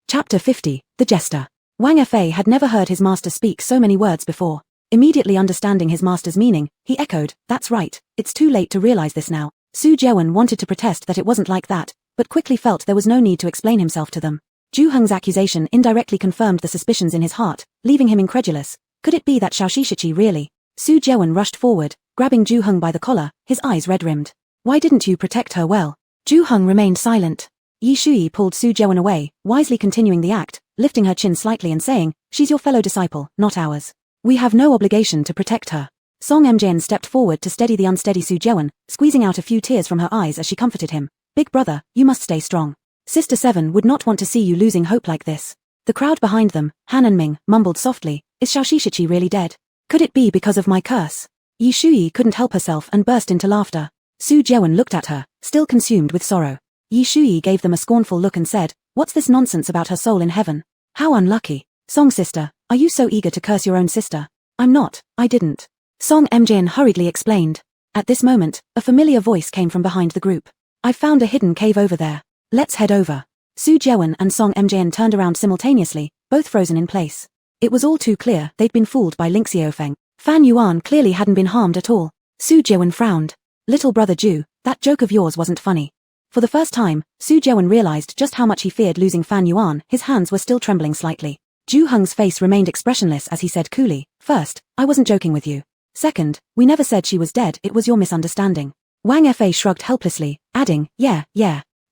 Chapter 50, The Jester. Wang Fa had never heard his master speak so many words before. Immediately understanding his master's meaning, he echoed, "That's right, it's too late to realize this now." Su Jiawen wanted to protest that it wasn't like that, but quickly felt there was no need to explain himself to them. Zhu Heng's accusation indirectly confirmed the suspicions in his heart, leaving him incredulous. Could it be that Xiaoshishichi really? Su Jiawen rushed forward, grabbing Zhu Heng by the collar, his eyes red-rimmed. "Why didn't you protect her well?" Zhu Heng remained silent. Ye Shuyi pulled Su Jiawen away, wisely continuing the act, lifting her chin slightly and saying, "She's your fellow disciple, not ours. We have no obligation to protect her." Song Mjn stepped forward to steady the unsteady Su Jiawen, squeezing out a few tears from her eyes as she comforted him. "Big brother, you must stay strong. Sister Seven would not want to see you losing hope like this." The crowd behind them, Han and Ming, mumbled softly, "Is Xiaoshishichi really dead? Could it be because of my curse?" Ye Shuyi couldn't help herself and burst into laughter. Su Jiawen looked at her, still consumed with sorrow. Ye Shuyi gave them a scornful look and said, "What's this nonsense about her soul in heaven? How unlucky. Song sister, are you so eager to curse your own sister?" "I'm not, I didn't." Song Mjn hurriedly explained. At this moment, a familiar voice came from behind the group. "I found a hidden cave over there. Let's head over." Su Jeon and Song Mjn turned around simultaneously, both frozen in place. It was all too clear they'd been fooled by Ling Xiaofeng. Fan Yuan clearly hadn't been harmed at all. Su Jeon frowned. "Little brother Ju, that joke of yours wasn't funny." For the first time, Su Jeon realized just how much he feared losing Fan Yuan. His hands were still trembling slightly. Ju Heng's face remained expressionless as he said coolly, "First, I wasn't joking with you. Second, we never said she was dead, it was your misunderstanding." Wang Fa shrugged helplessly, adding, Yeah.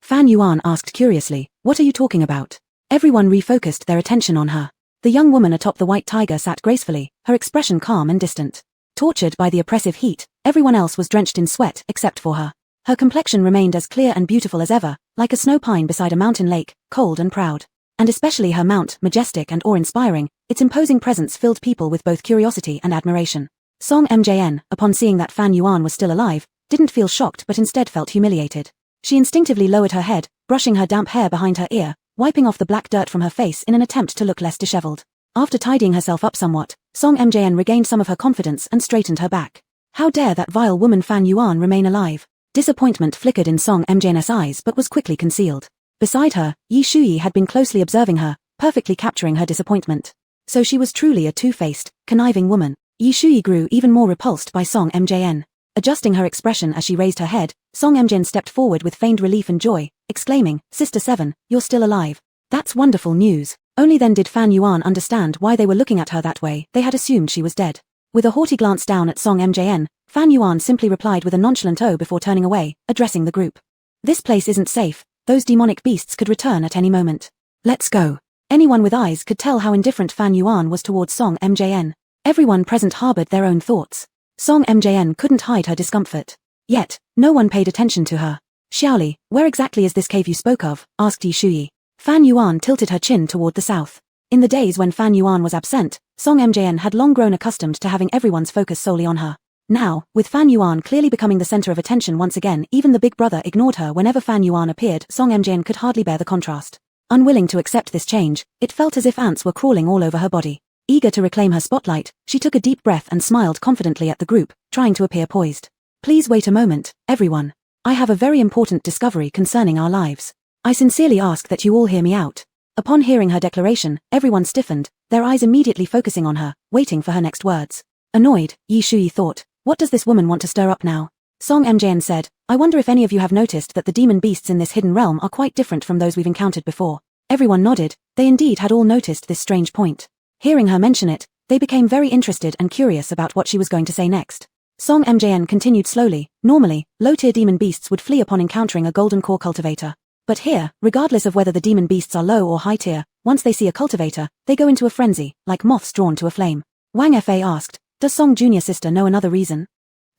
Fan Yuan asked curiously, "What are you talking about?" Everyone refocused their attention on her. The young woman atop the white tiger sat gracefully, her expression calm and distant. Tortured by the oppressive heat, everyone else was drenched in sweat except for her. Her complexion remained as clear and beautiful as ever, like a snow pine beside a mountain lake, cold and proud. And especially her mount, majestic and awe-inspiring, its imposing presence filled people with both curiosity and admiration. Song Mjn, upon seeing that Fan Yuan was still alive, didn't feel shocked but instead felt humiliated. She instinctively lowered her head, brushing her damp hair behind her ear, wiping off the black dirt from her face in an attempt to look less disheveled. After tidying herself up somewhat, Song Mjn regained some of her confidence and straightened her back. How dare that vile woman Fan Yuan remain alive? Disappointment flickered in Song Mjn's eyes but was quickly concealed. Beside her, Yi Shuyi had been closely observing her, perfectly capturing her disappointment. So she was truly a two-faced, conniving woman. Yi Shuyi grew even more repulsed by Song Mjn. Adjusting her expression as she raised her head, Song Mjn stepped forward with feigned relief and joy, exclaiming, "Sister Seven, you're still alive. That's wonderful news." Only then did Fan Yuan understand why they were looking at her that way. They had assumed she was dead. With a haughty glance down at Song Mjn, Fan Yuan simply replied with a nonchalant "oh" before turning away, addressing the group. "This place isn't safe. Those demonic beasts could return at any moment. Let's go." Anyone with eyes could tell how indifferent Fan Yuan was towards Song Mjn. Everyone present harbored their own thoughts. Song Mjn couldn't hide her discomfort. Yet, no one paid attention to her. "Xiaoli, where exactly is this cave you spoke of?" asked Yi Shuyi. Fan Yuan tilted her chin toward the south. In the days when Fan Yuan was absent, Song Mjn had long grown accustomed to having everyone's focus solely on her. Now, with Fan Yuan clearly becoming the center of attention once again, even the big brother ignored her whenever Fan Yuan appeared. Song Mjn could hardly bear the contrast. Unwilling to accept this change, it felt as if ants were crawling all over her body. Eager to reclaim her spotlight, she took a deep breath and smiled confidently at the group, trying to appear poised. "Please wait a moment, everyone. I have a very important discovery concerning our lives. I sincerely ask that you all hear me out." Upon hearing her declaration, everyone stiffened, their eyes immediately focusing on her, waiting for her next words. Annoyed, Yi Shuyi thought, "What does this woman want to stir up now?" Song Mjn said, "I wonder if any of you have noticed that the demon beasts in this hidden realm are quite different from those we've encountered before." Everyone nodded. They indeed had all noticed this strange point. Hearing her mention it, they became very interested and curious about what she was going to say next. Song Mjn continued slowly. Normally, low-tier demon beasts would flee upon encountering a golden core cultivator. But here, regardless of whether the demon beasts are low or high tier, once they see a cultivator, they go into a frenzy, like moths drawn to a flame. Wang Fa asked, "Does Song Junior Sister know another reason?"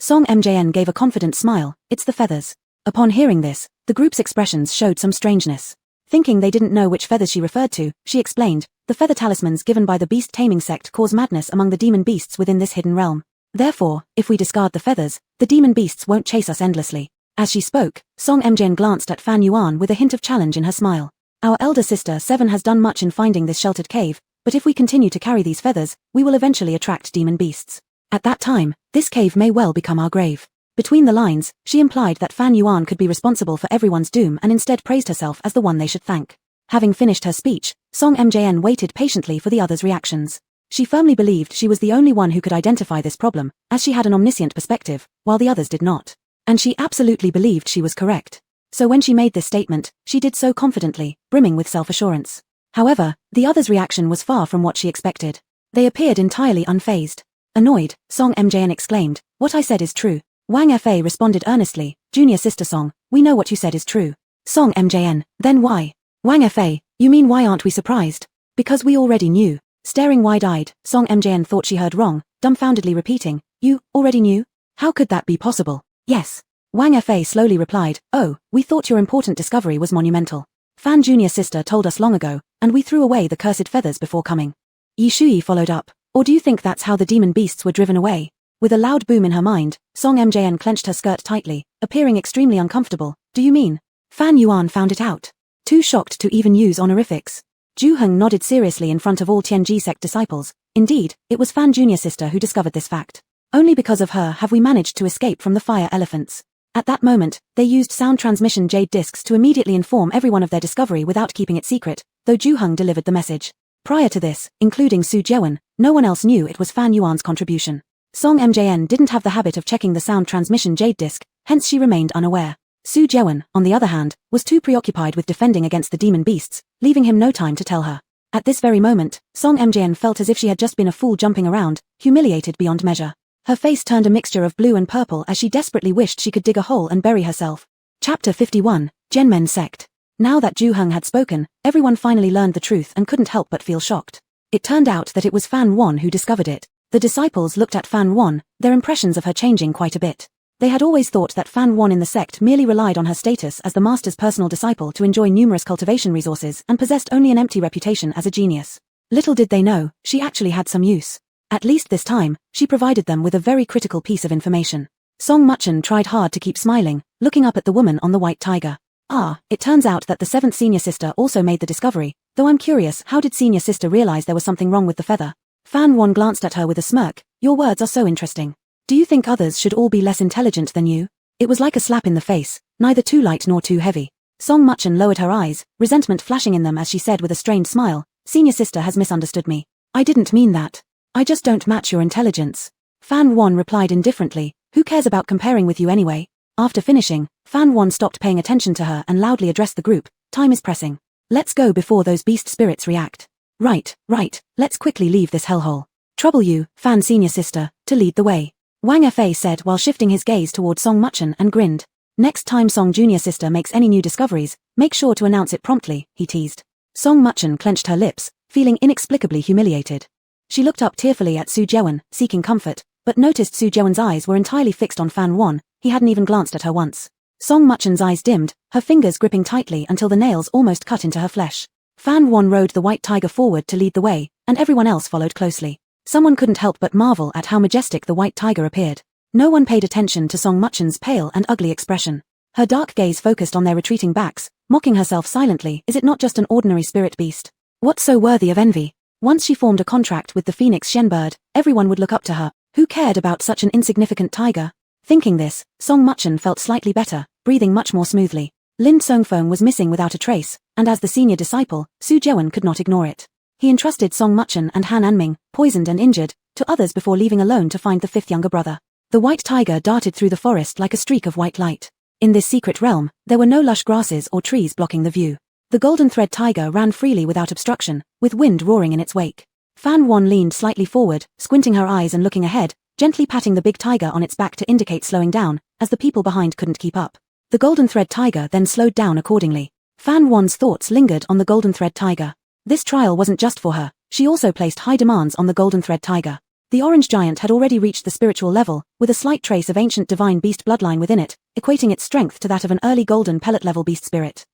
Song Mjn gave a confident smile, "It's the feathers." Upon hearing this, the group's expressions showed some strangeness. Thinking they didn't know which feathers she referred to, she explained, "The feather talismans given by the beast taming sect cause madness among the demon beasts within this hidden realm. Therefore, if we discard the feathers, the demon beasts won't chase us endlessly." As she spoke, Song Mjn glanced at Fan Yuan with a hint of challenge in her smile. "Our elder sister Seven has done much in finding this sheltered cave, but if we continue to carry these feathers, we will eventually attract demon beasts. At that time, this cave may well become our grave." Between the lines, she implied that Fan Yuan could be responsible for everyone's doom and instead praised herself as the one they should thank. Having finished her speech, Song Mjn waited patiently for the others' reactions. She firmly believed she was the only one who could identify this problem, as she had an omniscient perspective, while the others did not. And she absolutely believed she was correct. So when she made this statement, she did so confidently, brimming with self-assurance. However, the others' reaction was far from what she expected. They appeared entirely unfazed. Annoyed, Song Mjn exclaimed, "What I said is true." Wang Fa responded earnestly, "Junior Sister Song, we know what you said is true." Song Mjn, "Then why?" Wang Fa, "You mean why aren't we surprised?" "Because we already knew." Staring wide-eyed, Song Mjn thought she heard wrong, dumbfoundedly repeating, "You already knew? How could that be possible?" "Yes." Wang Fa slowly replied, "Oh, we thought your important discovery was monumental. Fan Junior Sister told us long ago, and we threw away the cursed feathers before coming." Yi Shuyi followed up, "Or do you think that's how the demon beasts were driven away?" With a loud boom in her mind, Song Mjn clenched her skirt tightly, appearing extremely uncomfortable. "Do you mean Fan Yuan found it out? Too shocked to even use honorifics?" Ju Heng nodded seriously in front of all Tianji sect disciples. Indeed, it was Fan Junior Sister who discovered this fact. Only because of her have we managed to escape from the fire elephants. At that moment, they used sound transmission jade discs to immediately inform everyone of their discovery without keeping it secret, though Ju-hung delivered the message. Prior to this, including Su Jeon, no one else knew it was Fan Yuan's contribution. Song Mjn didn't have the habit of checking the sound transmission jade disc, hence she remained unaware. Su Jeon, on the other hand, was too preoccupied with defending against the demon beasts, leaving him no time to tell her. At this very moment, Song Mjn felt as if she had just been a fool jumping around, humiliated beyond measure. Her face turned a mixture of blue and purple as she desperately wished she could dig a hole and bury herself. Chapter 51, Genmen Sect. Now that Ju-hung had spoken, everyone finally learned the truth and couldn't help but feel shocked. It turned out that it was Fan Wan who discovered it. The disciples looked at Fan Wan, their impressions of her changing quite a bit. They had always thought that Fan Wan in the sect merely relied on her status as the master's personal disciple to enjoy numerous cultivation resources and possessed only an empty reputation as a genius. Little did they know, she actually had some use. At least this time, she provided them with a very critical piece of information. Song Muchen tried hard to keep smiling, looking up at the woman on the white tiger. It turns out that the 7th senior sister also made the discovery, though I'm curious, how did senior sister realize there was something wrong with the feather? Fan Wan glanced at her with a smirk. Your words are so interesting. Do you think others should all be less intelligent than you? It was like a slap in the face, neither too light nor too heavy. Song Muchen lowered her eyes, resentment flashing in them as she said with a strained smile, Senior sister has misunderstood me. I didn't mean that. I just don't match your intelligence. Fan Wan replied indifferently, who cares about comparing with you anyway? After finishing, Fan Wan stopped paying attention to her and loudly addressed the group, time is pressing. Let's go before those beast spirits react. Right, let's quickly leave this hellhole. Trouble you, Fan Senior Sister, to lead the way. Wang Fa said while shifting his gaze toward Song Muchen and grinned. Next time Song Junior Sister makes any new discoveries, make sure to announce it promptly, he teased. Song Muchen clenched her lips, feeling inexplicably humiliated. She looked up tearfully at Su Jeon, seeking comfort, but noticed Su Jeon's eyes were entirely fixed on Fan Wan. He hadn't even glanced at her once. Song Muchen's eyes dimmed, her fingers gripping tightly until the nails almost cut into her flesh. Fan Wan rode the white tiger forward to lead the way, and everyone else followed closely. Someone couldn't help but marvel at how majestic the white tiger appeared. No one paid attention to Song Muchen's pale and ugly expression. Her dark gaze focused on their retreating backs, mocking herself silently. Is it not just an ordinary spirit beast? What's so worthy of envy? Once she formed a contract with the phoenix Shenbird, everyone would look up to her. Who cared about such an insignificant tiger? Thinking this, Song Muchen felt slightly better, breathing much more smoothly. Lin Songfeng was missing without a trace, and as the senior disciple, Su Jeon could not ignore it. He entrusted Song Muchen and Han Anming, poisoned and injured, to others before leaving alone to find the fifth younger brother. The white tiger darted through the forest like a streak of white light. In this secret realm, there were no lush grasses or trees blocking the view. The golden thread tiger ran freely without obstruction, with wind roaring in its wake. Fan Wan leaned slightly forward, squinting her eyes and looking ahead, gently patting the big tiger on its back to indicate slowing down, as the people behind couldn't keep up. The golden thread tiger then slowed down accordingly. Fan Wan's thoughts lingered on the golden thread tiger. This trial wasn't just for her, she also placed high demands on the golden thread tiger. The orange giant had already reached the spiritual level, with a slight trace of ancient divine beast bloodline within it, equating its strength to that of an early golden pellet level beast spirit.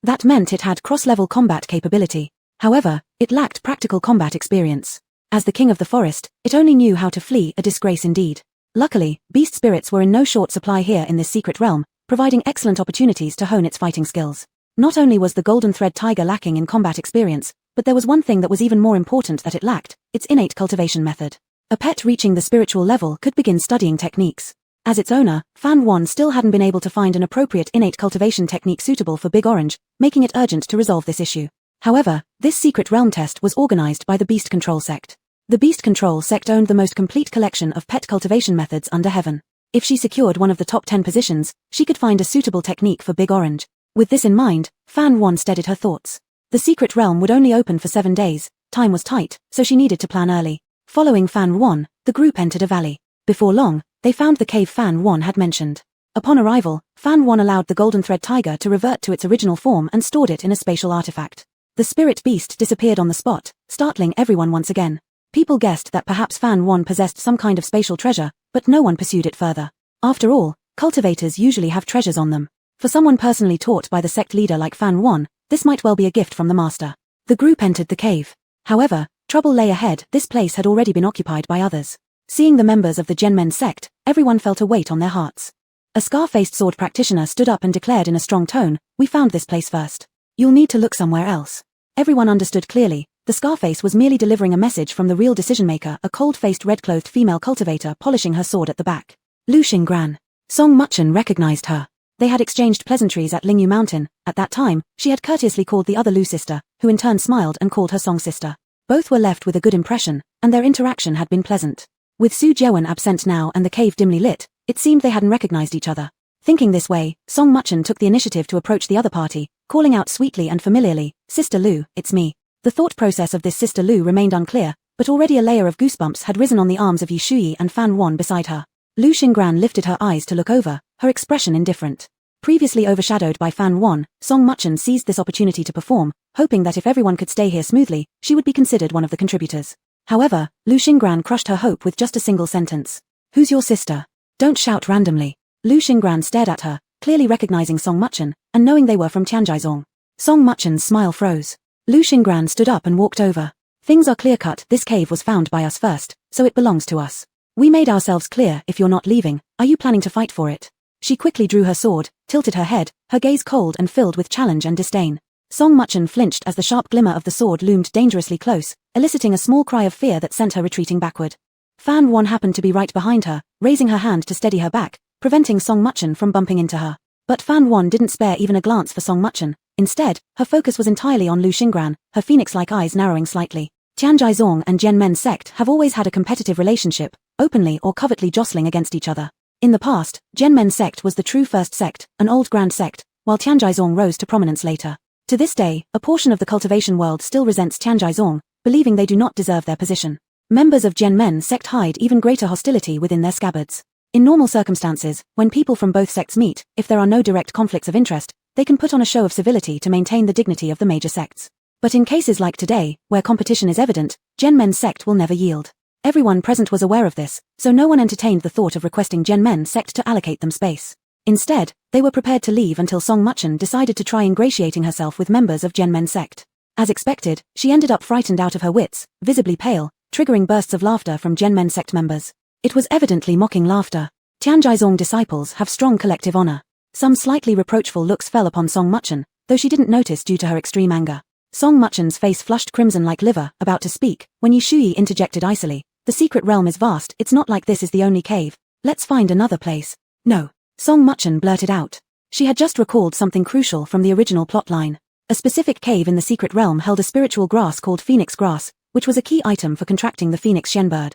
That meant it had cross-level combat capability. However, it lacked practical combat experience. As the king of the forest, it only knew how to flee, a disgrace indeed. Luckily, beast spirits were in no short supply here in this secret realm, providing excellent opportunities to hone its fighting skills. Not only was the golden thread tiger lacking in combat experience, but there was one thing that was even more important that it lacked, its innate cultivation method. A pet reaching the spiritual level could begin studying techniques. As its owner, Fan Wan still hadn't been able to find an appropriate innate cultivation technique suitable for Big Orange, making it urgent to resolve this issue. However, this secret realm test was organized by the Beast Control Sect. The Beast Control Sect owned the most complete collection of pet cultivation methods under heaven. If she secured one of the top 10 positions, she could find a suitable technique for Big Orange. With this in mind, Fan Wan steadied her thoughts. The secret realm would only open for 7 days, time was tight, so she needed to plan early. Following Fan Wan, the group entered a valley. Before long, they found the cave Fan Wan had mentioned. Upon arrival, Fan Wan allowed the golden thread tiger to revert to its original form and stored it in a spatial artifact. The spirit beast disappeared on the spot, startling everyone once again. People guessed that perhaps Fan Wan possessed some kind of spatial treasure, but no one pursued it further. After all, cultivators usually have treasures on them. For someone personally taught by the sect leader like Fan Wan, this might well be a gift from the master. The group entered the cave. However, trouble lay ahead. This place had already been occupied by others. Seeing the members of the Genmen sect, everyone felt a weight on their hearts. A scar-faced sword practitioner stood up and declared in a strong tone, "We found this place first. You'll need to look somewhere else." Everyone understood clearly, The Scarface was merely delivering a message from the real decision-maker, a cold-faced red-clothed female cultivator polishing her sword at the back. Lu Xinggran. Song Muchen recognized her. They had exchanged pleasantries at Lingyu Mountain. At that time, she had courteously called the other Lu sister, who in turn smiled and called her Song sister. Both were left with a good impression, and their interaction had been pleasant. With Su Jewen absent now and the cave dimly lit, it seemed they hadn't recognized each other. Thinking this way, Song Muchen took the initiative to approach the other party, calling out sweetly and familiarly, "Sister Lu, it's me." The thought process of this Sister Lu remained unclear, but already a layer of goosebumps had risen on the arms of Yi Shuyi and Fan Wan beside her. Lu Xinggran lifted her eyes to look over, her expression indifferent. Previously overshadowed by Fan Wan, Song Muchen seized this opportunity to perform, hoping that if everyone could stay here smoothly, she would be considered one of the contributors. However, Lu Xinggran crushed her hope with just a single sentence. "Who's your sister? Don't shout randomly." Lu Xinggran stared at her, clearly recognizing Song Muchen, and knowing they were from Tianzhaizong. Song Muchen's smile froze. Lu Xinggran stood up and walked over. "Things are clear-cut. This cave was found by us first, so it belongs to us. We made ourselves clear. If you're not leaving, are you planning to fight for it?" She quickly drew her sword, tilted her head, her gaze cold and filled with challenge and disdain. Song Muchen flinched as the sharp glimmer of the sword loomed dangerously close, eliciting a small cry of fear that sent her retreating backward. Fan Wan happened to be right behind her, raising her hand to steady her back, preventing Song Muchen from bumping into her. But Fan Wan didn't spare even a glance for Song Muchen. Instead, her focus was entirely on Lu Xinggran, her phoenix-like eyes narrowing slightly. Tianzhaizong and Jianmen sect have always had a competitive relationship, openly or covertly jostling against each other. In the past, Jianmen sect was the true first sect, an old grand sect, while Tianzhaizong rose to prominence later. To this day, a portion of the cultivation world still resents Tianzhaizong, believing they do not deserve their position. Members of Jianmen sect hide even greater hostility within their scabbards. In normal circumstances, when people from both sects meet, if there are no direct conflicts of interest, they can put on a show of civility to maintain the dignity of the major sects. But in cases like today, where competition is evident, Jianmen sect will never yield. Everyone present was aware of this, so no one entertained the thought of requesting Jianmen sect to allocate them space. Instead, they were prepared to leave until Song Muchen decided to try ingratiating herself with members of Jianmen sect. As expected, she ended up frightened out of her wits, visibly pale, triggering bursts of laughter from Jianmen sect members. It was evidently mocking laughter. Tianzhaizong disciples have strong collective honor. Some slightly reproachful looks fell upon Song Muchen, though she didn't notice due to her extreme anger. Song Muchen's face flushed crimson like liver, about to speak, when Yi Shuyi interjected icily. "The secret realm is vast. It's not like this is the only cave. Let's find another place." "No." Song Muchen blurted out. She had just recalled something crucial from the original plotline. A specific cave in the secret realm held a spiritual grass called phoenix grass, which was a key item for contracting the phoenix shenbird.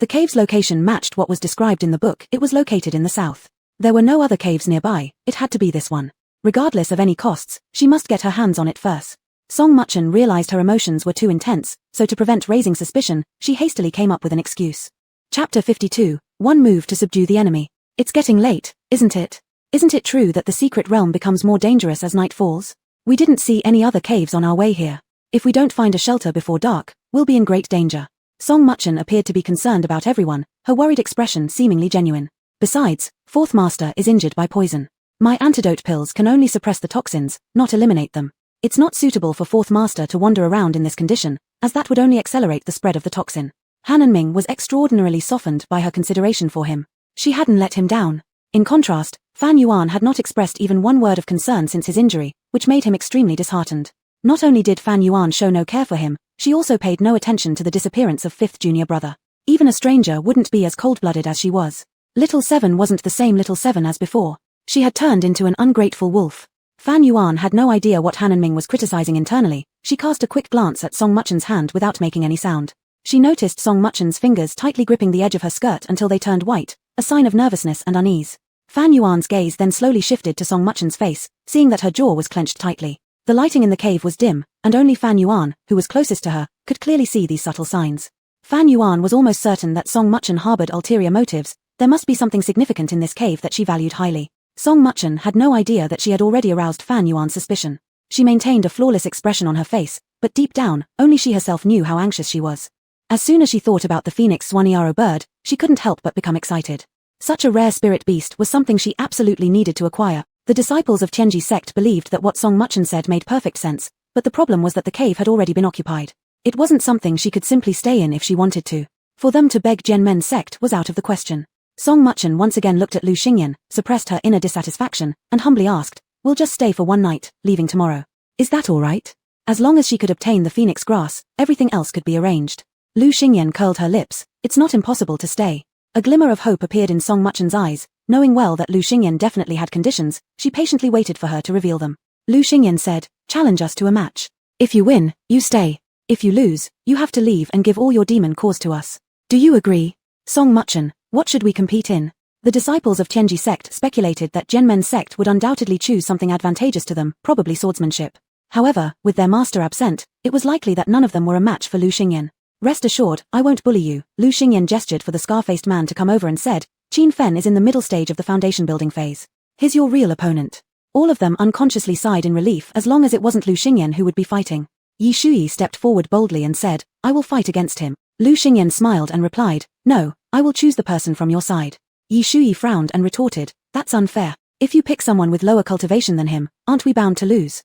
The cave's location matched what was described in the book. It was located in the south. There were no other caves nearby. It had to be this one. Regardless of any costs, she must get her hands on it first. Song Muchen realized her emotions were too intense, so to prevent raising suspicion, she hastily came up with an excuse. Chapter 52, One Move to Subdue the Enemy. "It's getting late, isn't it? Isn't it true that the secret realm becomes more dangerous as night falls? We didn't see any other caves on our way here. If we don't find a shelter before dark, we'll be in great danger." Song Muchen appeared to be concerned about everyone, her worried expression seemingly genuine. "Besides, Fourth Master is injured by poison. My antidote pills can only suppress the toxins, not eliminate them. It's not suitable for Fourth Master to wander around in this condition, as that would only accelerate the spread of the toxin." Han Ming was extraordinarily softened by her consideration for him. She hadn't let him down. In contrast, Fan Yuan had not expressed even one word of concern since his injury, which made him extremely disheartened. Not only did Fan Yuan show no care for him, she also paid no attention to the disappearance of fifth junior brother. Even a stranger wouldn't be as cold-blooded as she was. Little Seven wasn't the same Little Seven as before. She had turned into an ungrateful wolf. Fan Yuan had no idea what Han Ming was criticizing internally. She cast a quick glance at Song Muchen's hand without making any sound. She noticed Song Muchen's fingers tightly gripping the edge of her skirt until they turned white, a sign of nervousness and unease. Fan Yuan's gaze then slowly shifted to Song Muchen's face, seeing that her jaw was clenched tightly. The lighting in the cave was dim, and only Fan Yuan, who was closest to her, could clearly see these subtle signs. Fan Yuan was almost certain that Song Muchen harbored ulterior motives. There must be something significant in this cave that she valued highly. Song Muchen had no idea that she had already aroused Fan Yuan's suspicion. She maintained a flawless expression on her face, but deep down, only she herself knew how anxious she was. As soon as she thought about the phoenix Swaniaro bird, she couldn't help but become excited. Such a rare spirit beast was something she absolutely needed to acquire. The disciples of Tianji sect believed that what Song Muchen said made perfect sense, but the problem was that the cave had already been occupied. It wasn't something she could simply stay in if she wanted to. For them to beg Jianmen sect was out of the question. Song Muchen once again looked at Lu Xingyan, suppressed her inner dissatisfaction, and humbly asked, "We'll just stay for one night, leaving tomorrow. Is that all right?" As long as she could obtain the phoenix grass, everything else could be arranged. Lu Xingyan curled her lips. It's not impossible to stay. A glimmer of hope appeared in Song Muchen's eyes. Knowing well that Lu Xingyan definitely had conditions, she patiently waited for her to reveal them. Lu Xingyan said, challenge us to a match. If you win, you stay. If you lose, you have to leave and give all your demon cores to us. Do you agree? Song Muchen, what should we compete in? The disciples of Tianji sect speculated that Genmen's sect would undoubtedly choose something advantageous to them, probably swordsmanship. However, with their master absent, it was likely that none of them were a match for Lu Xingyan. Rest assured, I won't bully you. Lu Xingyan gestured for the scar-faced man to come over and said, Qin Fen is in the middle stage of the foundation building phase. He's your real opponent. All of them unconsciously sighed in relief as long as it wasn't Lu Xingyan who would be fighting. Yi Shuyi stepped forward boldly and said, I will fight against him. Lu Xingyan smiled and replied, no, I will choose the person from your side. Yi Shuyi frowned and retorted, that's unfair. If you pick someone with lower cultivation than him, aren't we bound to lose?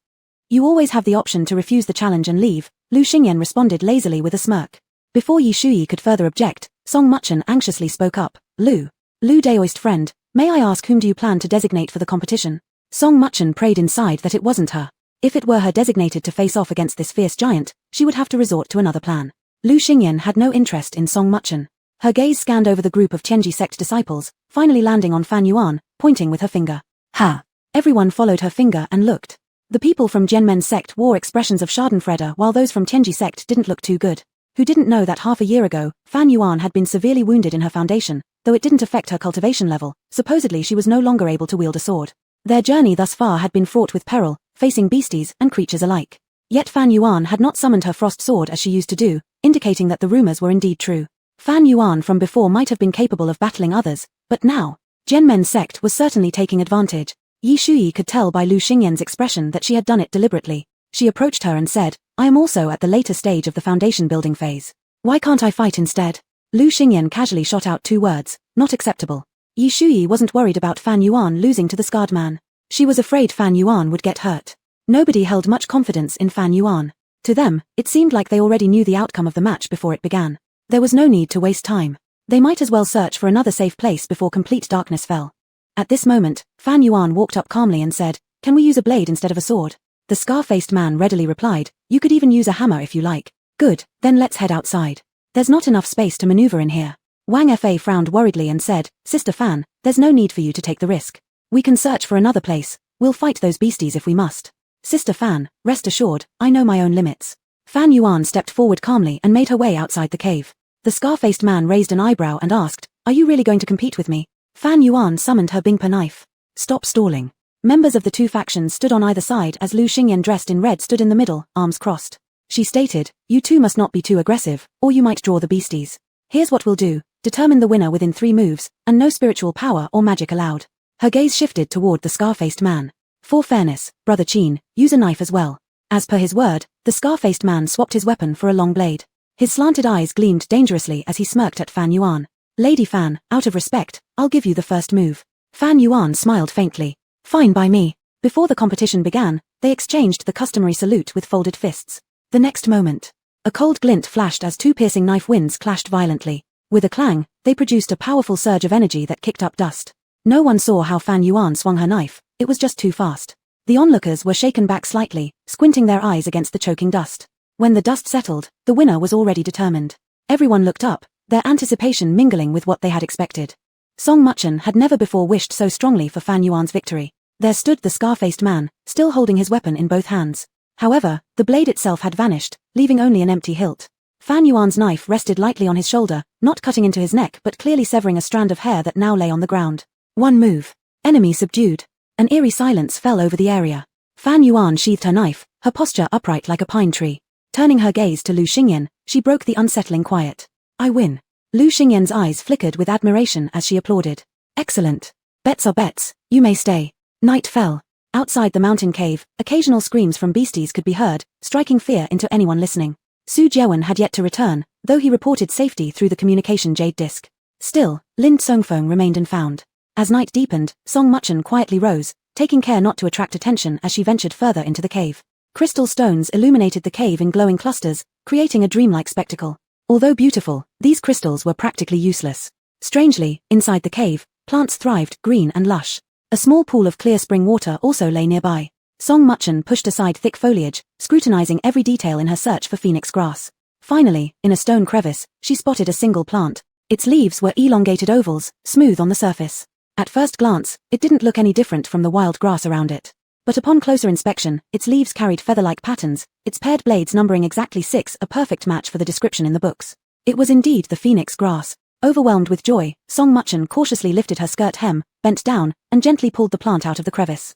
You always have the option to refuse the challenge and leave, Lu Xingyan responded lazily with a smirk. Before Yi Shuyi could further object, Song Muchen anxiously spoke up, Lu Daoist friend, may I ask whom do you plan to designate for the competition? Song Muchen prayed inside that it wasn't her. If it were her designated to face off against this fierce giant, she would have to resort to another plan. Lu Xingyan had no interest in Song Muchen. Her gaze scanned over the group of Tianji sect disciples, finally landing on Fan Yuan, pointing with her finger. Ha! Everyone followed her finger and looked. The people from Genmen's sect wore expressions of schadenfreude while those from Tianji sect didn't look too good. Who didn't know that half a year ago, Fan Yuan had been severely wounded in her foundation, though it didn't affect her cultivation level, supposedly she was no longer able to wield a sword. Their journey thus far had been fraught with peril, facing beasties and creatures alike. Yet Fan Yuan had not summoned her frost sword as she used to do, indicating that the rumors were indeed true. Fan Yuan from before might have been capable of battling others, but now, Genmen's sect was certainly taking advantage. Yi Shuyi could tell by Lu Xingyan's expression that she had done it deliberately. She approached her and said, I am also at the later stage of the foundation building phase. Why can't I fight instead? Lu Xingyan casually shot out 2 words, not acceptable. Yi Shuyi wasn't worried about Fan Yuan losing to the scarred man. She was afraid Fan Yuan would get hurt. Nobody held much confidence in Fan Yuan. To them, it seemed like they already knew the outcome of the match before it began. There was no need to waste time. They might as well search for another safe place before complete darkness fell. At this moment, Fan Yuan walked up calmly and said, can we use a blade instead of a sword? The scar-faced man readily replied, you could even use a hammer if you like. Good, then let's head outside. There's not enough space to maneuver in here. Wang Fa frowned worriedly and said, Sister Fan, there's no need for you to take the risk. We can search for another place. We'll fight those beasties if we must. Sister Fan, rest assured, I know my own limits. Fan Yuan stepped forward calmly and made her way outside the cave. The scar-faced man raised an eyebrow and asked, are you really going to compete with me? Fan Yuan summoned her Bingpa knife. Stop stalling. Members of the 2 factions stood on either side as Lu Xingyan dressed in red stood in the middle, arms crossed. She stated, you two must not be too aggressive, or you might draw the beasties. Here's what we'll do, determine the winner within 3 moves, and no spiritual power or magic allowed. Her gaze shifted toward the scar-faced man. For fairness, Brother Qin, use a knife as well. As per his word, the scar-faced man swapped his weapon for a long blade. His slanted eyes gleamed dangerously as he smirked at Fan Yuan. Lady Fan, out of respect, I'll give you the first move. Fan Yuan smiled faintly. Fine by me. Before the competition began, they exchanged the customary salute with folded fists. The next moment, a cold glint flashed as 2 piercing knife winds clashed violently. With a clang, they produced a powerful surge of energy that kicked up dust. No one saw how Fan Yuan swung her knife, it was just too fast. The onlookers were shaken back slightly, squinting their eyes against the choking dust. When the dust settled, the winner was already determined. Everyone looked up, their anticipation mingling with what they had expected. Song Muchen had never before wished so strongly for Fan Yuan's victory. There stood the scar-faced man, still holding his weapon in both hands. However, the blade itself had vanished, leaving only an empty hilt. Fan Yuan's knife rested lightly on his shoulder, not cutting into his neck but clearly severing a strand of hair that now lay on the ground. One move. Enemy subdued. An eerie silence fell over the area. Fan Yuan sheathed her knife, her posture upright like a pine tree. Turning her gaze to Lu Xingyan, she broke the unsettling quiet. I win. Lu Xingyan's eyes flickered with admiration as she applauded. Excellent. Bets are bets, you may stay. Night fell. Outside the mountain cave, occasional screams from beasties could be heard, striking fear into anyone listening. Su Jewen had yet to return, though he reported safety through the communication jade disc. Still, Lin Tsongfeng remained unfound. As night deepened, Song Muchen quietly rose, taking care not to attract attention as she ventured further into the cave. Crystal stones illuminated the cave in glowing clusters, creating a dreamlike spectacle. Although beautiful, these crystals were practically useless. Strangely, inside the cave, plants thrived, green and lush. A small pool of clear spring water also lay nearby. Song Muchen pushed aside thick foliage, scrutinizing every detail in her search for phoenix grass. Finally, in a stone crevice, she spotted a single plant. Its leaves were elongated ovals, smooth on the surface. At first glance, it didn't look any different from the wild grass around it. But upon closer inspection, its leaves carried feather-like patterns, its paired blades numbering exactly 6, a perfect match for the description in the books. It was indeed the phoenix grass. Overwhelmed with joy, Song Muchen cautiously lifted her skirt hem, bent down, and gently pulled the plant out of the crevice.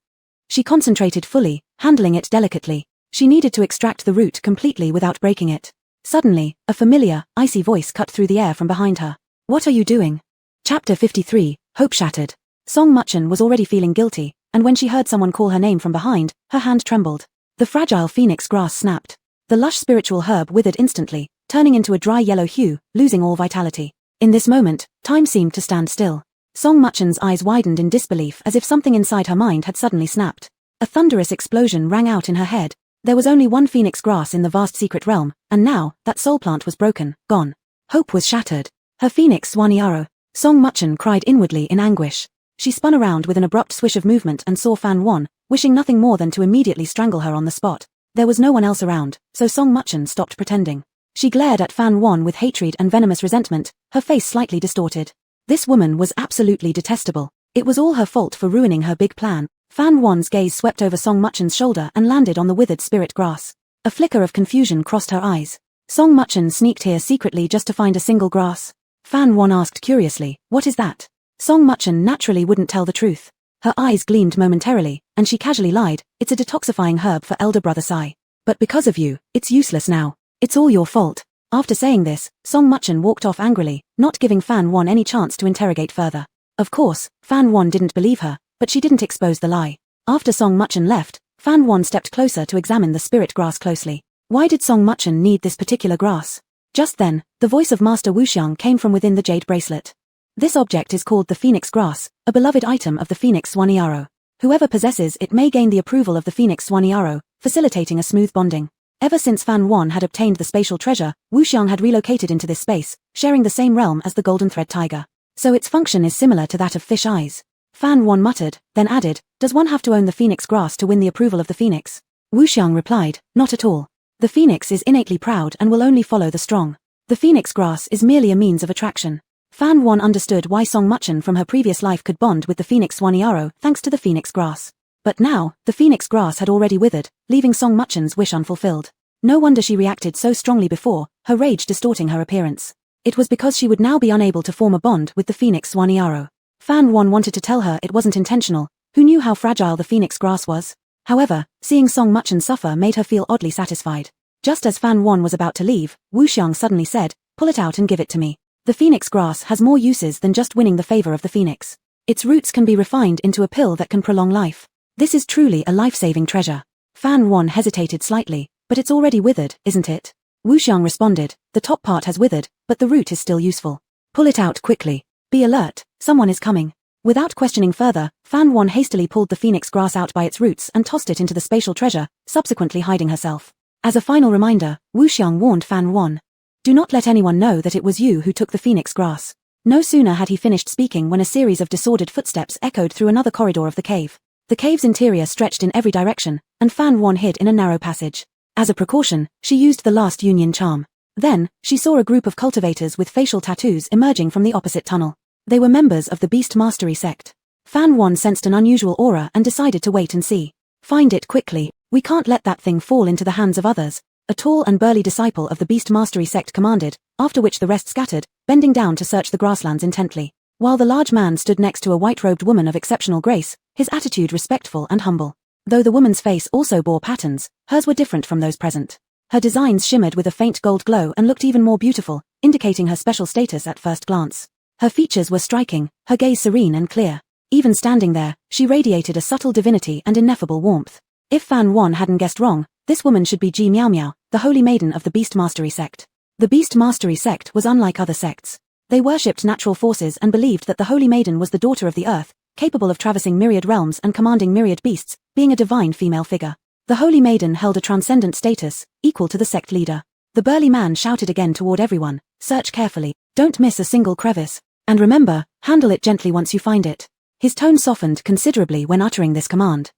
She concentrated fully, handling it delicately. She needed to extract the root completely without breaking it. Suddenly, a familiar, icy voice cut through the air from behind her. "What are you doing?" Chapter 53, Hope Shattered. Song Muchen was already feeling guilty, and when she heard someone call her name from behind, her hand trembled. The fragile phoenix grass snapped. The lush spiritual herb withered instantly, turning into a dry yellow hue, losing all vitality. In this moment, time seemed to stand still. Song Muchen's eyes widened in disbelief as if something inside her mind had suddenly snapped. A thunderous explosion rang out in her head. There was only one phoenix grass in the vast secret realm, and now, that soul plant was broken, gone. Hope was shattered. Her phoenix Swaniaro. Song Muchen cried inwardly in anguish. She spun around with an abrupt swish of movement and saw Fan Wan, wishing nothing more than to immediately strangle her on the spot. There was no one else around, so Song Muchen stopped pretending. She glared at Fan Wan with hatred and venomous resentment, her face slightly distorted. This woman was absolutely detestable. It was all her fault for ruining her big plan. Fan Wan's gaze swept over Song Muchen's shoulder and landed on the withered spirit grass. A flicker of confusion crossed her eyes. Song Muchen sneaked here secretly just to find a single grass. Fan Wan asked curiously, "What is that?" Song Muchen naturally wouldn't tell the truth. Her eyes gleamed momentarily, and she casually lied, "It's a detoxifying herb for elder brother Sai. But because of you, it's useless now. It's all your fault." After saying this, Song Muchen walked off angrily, not giving Fan Wan any chance to interrogate further. Of course, Fan Wan didn't believe her, but she didn't expose the lie. After Song Muchen left, Fan Wan stepped closer to examine the spirit grass closely. Why did Song Muchen need this particular grass? Just then, the voice of Master Wuxiang came from within the jade bracelet. This object is called the phoenix grass, a beloved item of the phoenix Swaniaro. Whoever possesses it may gain the approval of the phoenix Swaniaro, facilitating a smooth bonding. Ever since Fan Wan had obtained the spatial treasure, Wuxiang had relocated into this space, sharing the same realm as the golden thread tiger. So its function is similar to that of fish eyes. Fan Wan muttered, then added, "Does one have to own the phoenix grass to win the approval of the phoenix?" Wuxiang replied, "Not at all. The phoenix is innately proud and will only follow the strong. The phoenix grass is merely a means of attraction." Fan Wan understood why Song Muchen from her previous life could bond with the phoenix Swaniaro thanks to the phoenix grass. But now, the phoenix grass had already withered, leaving Song Muchen's wish unfulfilled. No wonder she reacted so strongly before, her rage distorting her appearance. It was because she would now be unable to form a bond with the phoenix Swaniaro. Fan Wan wanted to tell her it wasn't intentional. Who knew how fragile the phoenix grass was? However, seeing Song Muchen suffer made her feel oddly satisfied. Just as Fan Wan was about to leave, Wuxiang suddenly said, "Pull it out and give it to me. The phoenix grass has more uses than just winning the favor of the phoenix. Its roots can be refined into a pill that can prolong life. This is truly a life-saving treasure." Fan Wan hesitated slightly, "But it's already withered, isn't it?" Wuxiang responded, "The top part has withered, but the root is still useful. Pull it out quickly. Be alert, someone is coming." Without questioning further, Fan Wan hastily pulled the phoenix grass out by its roots and tossed it into the spatial treasure, subsequently hiding herself. As a final reminder, Wuxiang warned Fan Wan, "Do not let anyone know that it was you who took the phoenix grass." No sooner had he finished speaking when a series of disordered footsteps echoed through another corridor of the cave. The cave's interior stretched in every direction, and Fan Wan hid in a narrow passage. As a precaution, she used the last union charm. Then, she saw a group of cultivators with facial tattoos emerging from the opposite tunnel. They were members of the Beast Mastery sect. Fan Wan sensed an unusual aura and decided to wait and see. "Find it quickly. We can't let that thing fall into the hands of others," a tall and burly disciple of the Beast Mastery sect commanded, after which the rest scattered, bending down to search the grasslands intently. While the large man stood next to a white-robed woman of exceptional grace, his attitude respectful and humble. Though the woman's face also bore patterns, hers were different from those present. Her designs shimmered with a faint gold glow and looked even more beautiful, indicating her special status at first glance. Her features were striking, her gaze serene and clear. Even standing there, she radiated a subtle divinity and ineffable warmth. If Fan Wan hadn't guessed wrong, this woman should be Ji Miao Miao, the holy maiden of the Beast Mastery sect. The Beast Mastery sect was unlike other sects. They worshipped natural forces and believed that the holy maiden was the daughter of the earth, capable of traversing myriad realms and commanding myriad beasts, being a divine female figure. The holy maiden held a transcendent status, equal to the sect leader. The burly man shouted again toward everyone, "Search carefully, don't miss a single crevice. And remember, handle it gently once you find it." His tone softened considerably when uttering this command.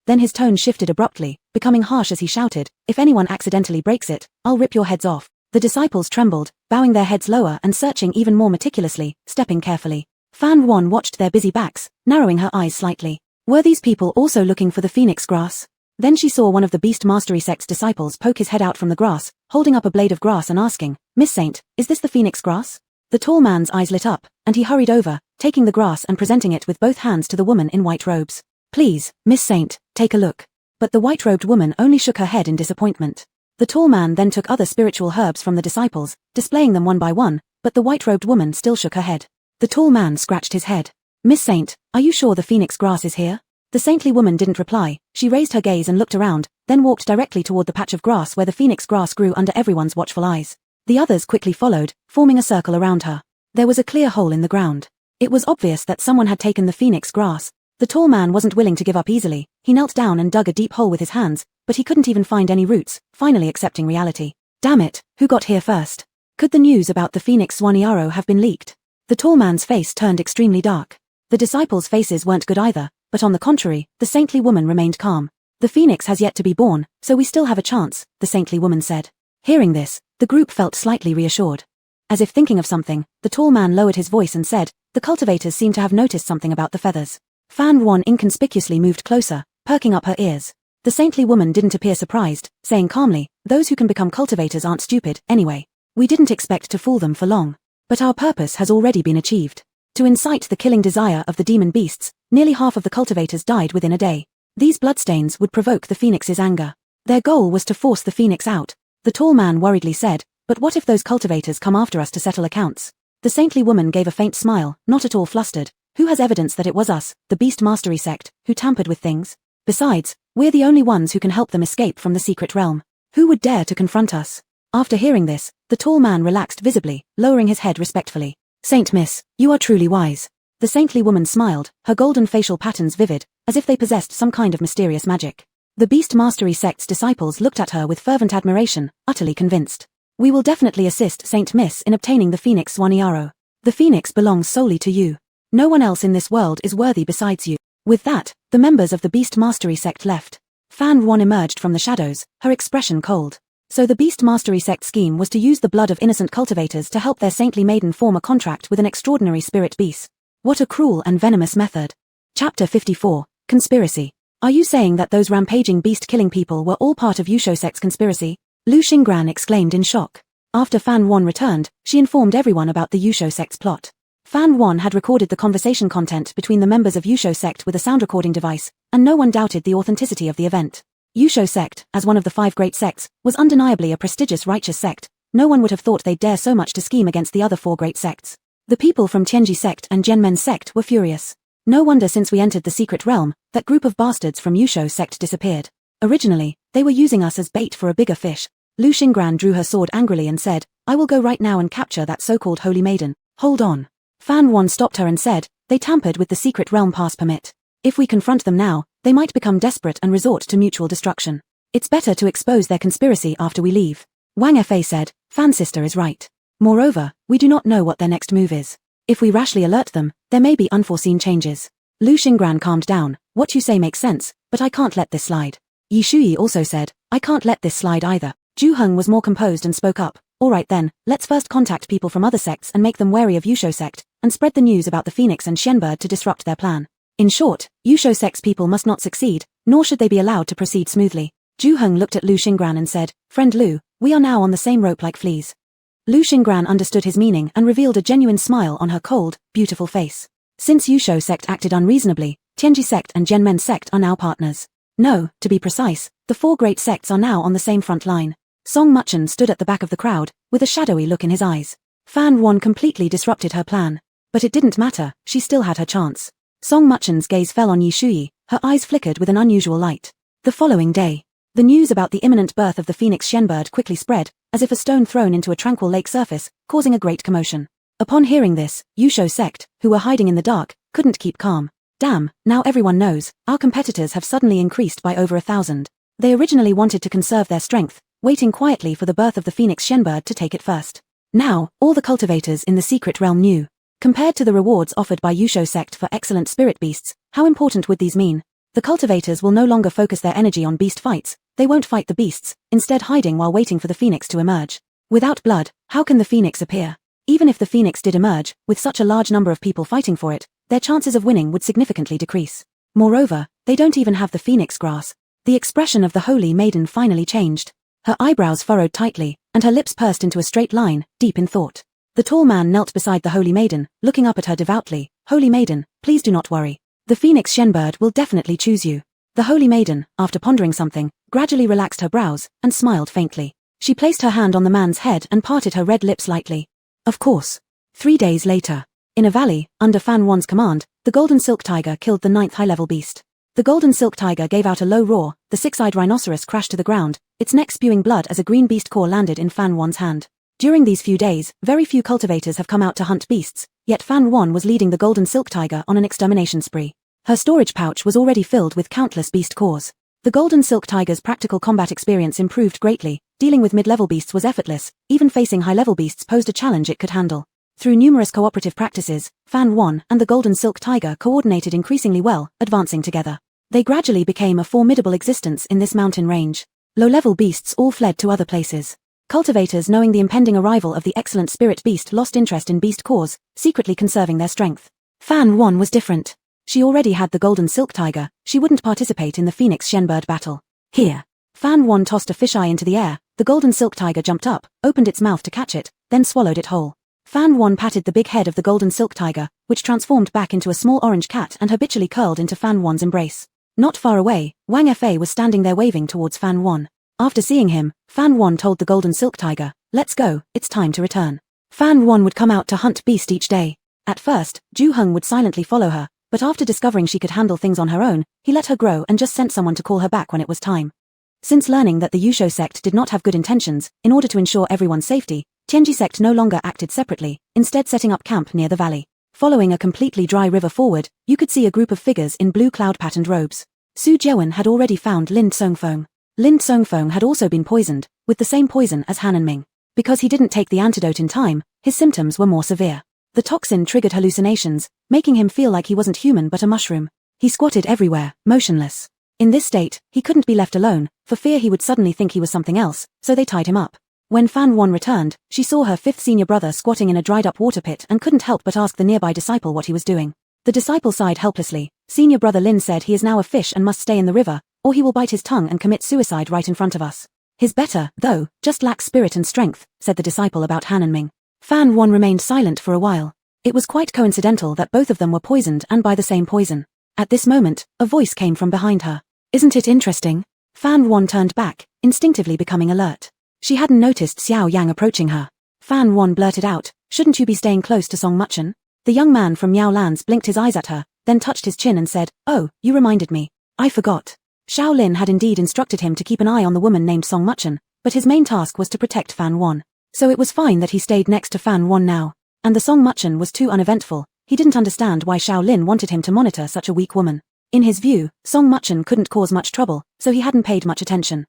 Then his tone shifted abruptly, becoming harsh as he shouted, "If anyone accidentally breaks it, I'll rip your heads off." The disciples trembled, bowing their heads lower and searching even more meticulously, stepping carefully. Fan Yuan watched their busy backs, narrowing her eyes slightly. Were these people also looking for the phoenix grass? Then she saw one of the Beast Mastery sect's disciples poke his head out from the grass, holding up a blade of grass and asking, "Miss Saint, is this the phoenix grass?" The tall man's eyes lit up, and he hurried over, taking the grass and presenting it with both hands to the woman in white robes. "Please, Miss Saint, take a look." But the white-robed woman only shook her head in disappointment. The tall man then took other spiritual herbs from the disciples, displaying them one by one, but the white-robed woman still shook her head. The tall man scratched his head. "Miss Saint, are you sure the phoenix grass is here?" The saintly woman didn't reply. She raised her gaze and looked around, then walked directly toward the patch of grass where the phoenix grass grew under everyone's watchful eyes. The others quickly followed, forming a circle around her. There was a clear hole in the ground. It was obvious that someone had taken the phoenix grass. The tall man wasn't willing to give up easily. He knelt down and dug a deep hole with his hands, but he couldn't even find any roots, finally accepting reality. Damn it, who got here first? Could the news about the phoenix Swaniaro have been leaked? The tall man's face turned extremely dark. The disciples' faces weren't good either, but on the contrary, the saintly woman remained calm. "The phoenix has yet to be born, so we still have a chance," the saintly woman said. Hearing this, the group felt slightly reassured. As if thinking of something, the tall man lowered his voice and said, "The cultivators seem to have noticed something about the feathers." Fan Yuan inconspicuously moved closer, perking up her ears. The saintly woman didn't appear surprised, saying calmly, "Those who can become cultivators aren't stupid, anyway. We didn't expect to fool them for long. But our purpose has already been achieved. To incite the killing desire of the demon beasts, nearly half of the cultivators died within a day. These bloodstains would provoke the phoenix's anger. Their goal was to force the phoenix out." The tall man worriedly said, "But what if those cultivators come after us to settle accounts?" The saintly woman gave a faint smile, not at all flustered. "Who has evidence that it was us, the Beast Mastery sect, who tampered with things? Besides, we're the only ones who can help them escape from the secret realm. Who would dare to confront us?" After hearing this, the tall man relaxed visibly, lowering his head respectfully. "Saint Miss, you are truly wise." The saintly woman smiled, her golden facial patterns vivid, as if they possessed some kind of mysterious magic. The Beast Mastery sect's disciples looked at her with fervent admiration, utterly convinced. "We will definitely assist Saint Miss in obtaining the Phoenix Swaniaro. The Phoenix belongs solely to you. No one else in this world is worthy besides you." With that, the members of the Beast Mastery sect left. Fan Yuan emerged from the shadows, her expression cold. So the Beast Mastery sect scheme was to use the blood of innocent cultivators to help their saintly maiden form a contract with an extraordinary spirit beast. What a cruel and venomous method. Chapter 54, Conspiracy. "Are you saying that those rampaging beast-killing people were all part of Yusho sect's conspiracy?" Lu Xingran exclaimed in shock. After Fan Yuan returned, she informed everyone about the Yusho sect's plot. Fan Yuan had recorded the conversation content between the members of Yusho sect with a sound recording device, and no one doubted the authenticity of the event. Yusho sect, as one of the 5 great sects, was undeniably a prestigious righteous sect. No one would have thought they'd dare so much to scheme against the other 4 great sects. The people from Tianji sect and Genmen sect were furious. No wonder since we entered the secret realm, that group of bastards from Yusho sect disappeared. Originally, they were using us as bait for a bigger fish. Lu Xingran drew her sword angrily and said, "I will go right now and capture that so-called holy maiden." "Hold on." Fan Yuan stopped her and said, "They tampered with the secret realm pass permit. If we confront them now, they might become desperate and resort to mutual destruction. It's better to expose their conspiracy after we leave." Wang Fa said, "Fan sister is right. Moreover, we do not know what their next move is. If we rashly alert them, there may be unforeseen changes." Lu Xingran calmed down. "What you say makes sense, but I can't let this slide." Yi Shuyi also said, "I can't let this slide either." Zhu Heng was more composed and spoke up. "Alright then, let's first contact people from other sects and make them wary of Yusho sect, and spread the news about the Phoenix and Xianbird to disrupt their plan. In short, Yusho sect's people must not succeed, nor should they be allowed to proceed smoothly." Zhu Heng looked at Lu Xingran and said, "Friend Lu, we are now on the same rope like fleas." Lu Xingran understood his meaning and revealed a genuine smile on her cold, beautiful face. Since Yusho sect acted unreasonably, Tianji sect and Genmen sect are now partners. No, to be precise, the 4 great sects are now on the same front line. Song Muchen stood at the back of the crowd, with a shadowy look in his eyes. Fan Yuan completely disrupted her plan. But it didn't matter, she still had her chance. Song Muchen's gaze fell on Yi Shuyi, her eyes flickered with an unusual light. The following day, the news about the imminent birth of the Phoenix Xianbird quickly spread, as if a stone thrown into a tranquil lake surface, causing a great commotion. Upon hearing this, Yusho sect, who were hiding in the dark, couldn't keep calm. Damn, now everyone knows, our competitors have suddenly increased by over 1,000. They originally wanted to conserve their strength, waiting quietly for the birth of the Phoenix Xianbird to take it first. Now, all the cultivators in the secret realm knew. Compared to the rewards offered by Yusho sect for excellent spirit beasts, how important would these mean? The cultivators will no longer focus their energy on beast fights, they won't fight the beasts, instead hiding while waiting for the phoenix to emerge. Without blood, how can the phoenix appear? Even if the phoenix did emerge, with such a large number of people fighting for it, their chances of winning would significantly decrease. Moreover, they don't even have the phoenix grass. The expression of the holy maiden finally changed. Her eyebrows furrowed tightly, and her lips pursed into a straight line, deep in thought. The tall man knelt beside the holy maiden, looking up at her devoutly. Holy maiden, please do not worry. The phoenix shenbird will definitely choose you. The holy maiden, after pondering something, gradually relaxed her brows, and smiled faintly. She placed her hand on the man's head and parted her red lips lightly. Of course. 3 days later. In a valley, under Fan Wan's command, the golden silk tiger killed the 9th high-level beast. The golden silk tiger gave out a low roar, the 6-eyed rhinoceros crashed to the ground, its neck spewing blood as a green beast core landed in Fan Wan's hand. During these few days, very few cultivators have come out to hunt beasts, yet Fan Wan was leading the golden silk tiger on an extermination spree. Her storage pouch was already filled with countless beast cores. The golden silk tiger's practical combat experience improved greatly, dealing with mid-level beasts was effortless, even facing high-level beasts posed a challenge it could handle. Through numerous cooperative practices, Fan Wan and the golden silk tiger coordinated increasingly well, advancing together. They gradually became a formidable existence in this mountain range. Low-level beasts all fled to other places. Cultivators, knowing the impending arrival of the excellent spirit beast, lost interest in beast cores, secretly conserving their strength. Fan Wan was different. She already had the golden silk tiger, she wouldn't participate in the phoenix shenbird battle. Here. Fan Wan tossed a fisheye into the air, the golden silk tiger jumped up, opened its mouth to catch it, then swallowed it whole. Fan Wan patted the big head of the golden silk tiger, which transformed back into a small orange cat and habitually curled into Fan Wan's embrace. Not far away, Wang Fa was standing there waving towards Fan Wan. After seeing him, Fan Wan told the golden silk tiger, "Let's go, it's time to return." Fan Wan would come out to hunt beast each day. At first, Ju Heng would silently follow her, but after discovering she could handle things on her own, he let her grow and just sent someone to call her back when it was time. Since learning that the Yusho sect did not have good intentions, in order to ensure everyone's safety, Tianji sect no longer acted separately, instead setting up camp near the valley. Following a completely dry river forward, you could see a group of figures in blue cloud-patterned robes. Su Jewen had already found Lin Songfeng. Lin Songfeng had also been poisoned, with the same poison as Han and Ming. Because he didn't take the antidote in time, his symptoms were more severe. The toxin triggered hallucinations, making him feel like he wasn't human but a mushroom. He squatted everywhere, motionless. In this state, he couldn't be left alone, for fear he would suddenly think he was something else, so they tied him up. When Fan Wan returned, she saw her 5th senior brother squatting in a dried-up water pit and couldn't help but ask the nearby disciple what he was doing. The disciple sighed helplessly. Senior brother Lin said he is now a fish and must stay in the river, or he will bite his tongue and commit suicide right in front of us. His better, though, just lacks spirit and strength, said the disciple about Han and Ming. Fan Wan remained silent for a while. It was quite coincidental that both of them were poisoned and by the same poison. At this moment, a voice came from behind her. Isn't it interesting? Fan Wan turned back, instinctively becoming alert. She hadn't noticed Xiao Yang approaching her. Fan Wan blurted out, "Shouldn't you be staying close to Song Muchen?" The young man from Miao Lands blinked his eyes at her, then touched his chin and said, "Oh, you reminded me. I forgot." Xiao Lin had indeed instructed him to keep an eye on the woman named Song Muchen, but his main task was to protect Fan Wan. So it was fine that he stayed next to Fan Wan now. And the Song Muchen was too uneventful. He didn't understand why Xiao Lin wanted him to monitor such a weak woman. In his view, Song Muchen couldn't cause much trouble, so he hadn't paid much attention.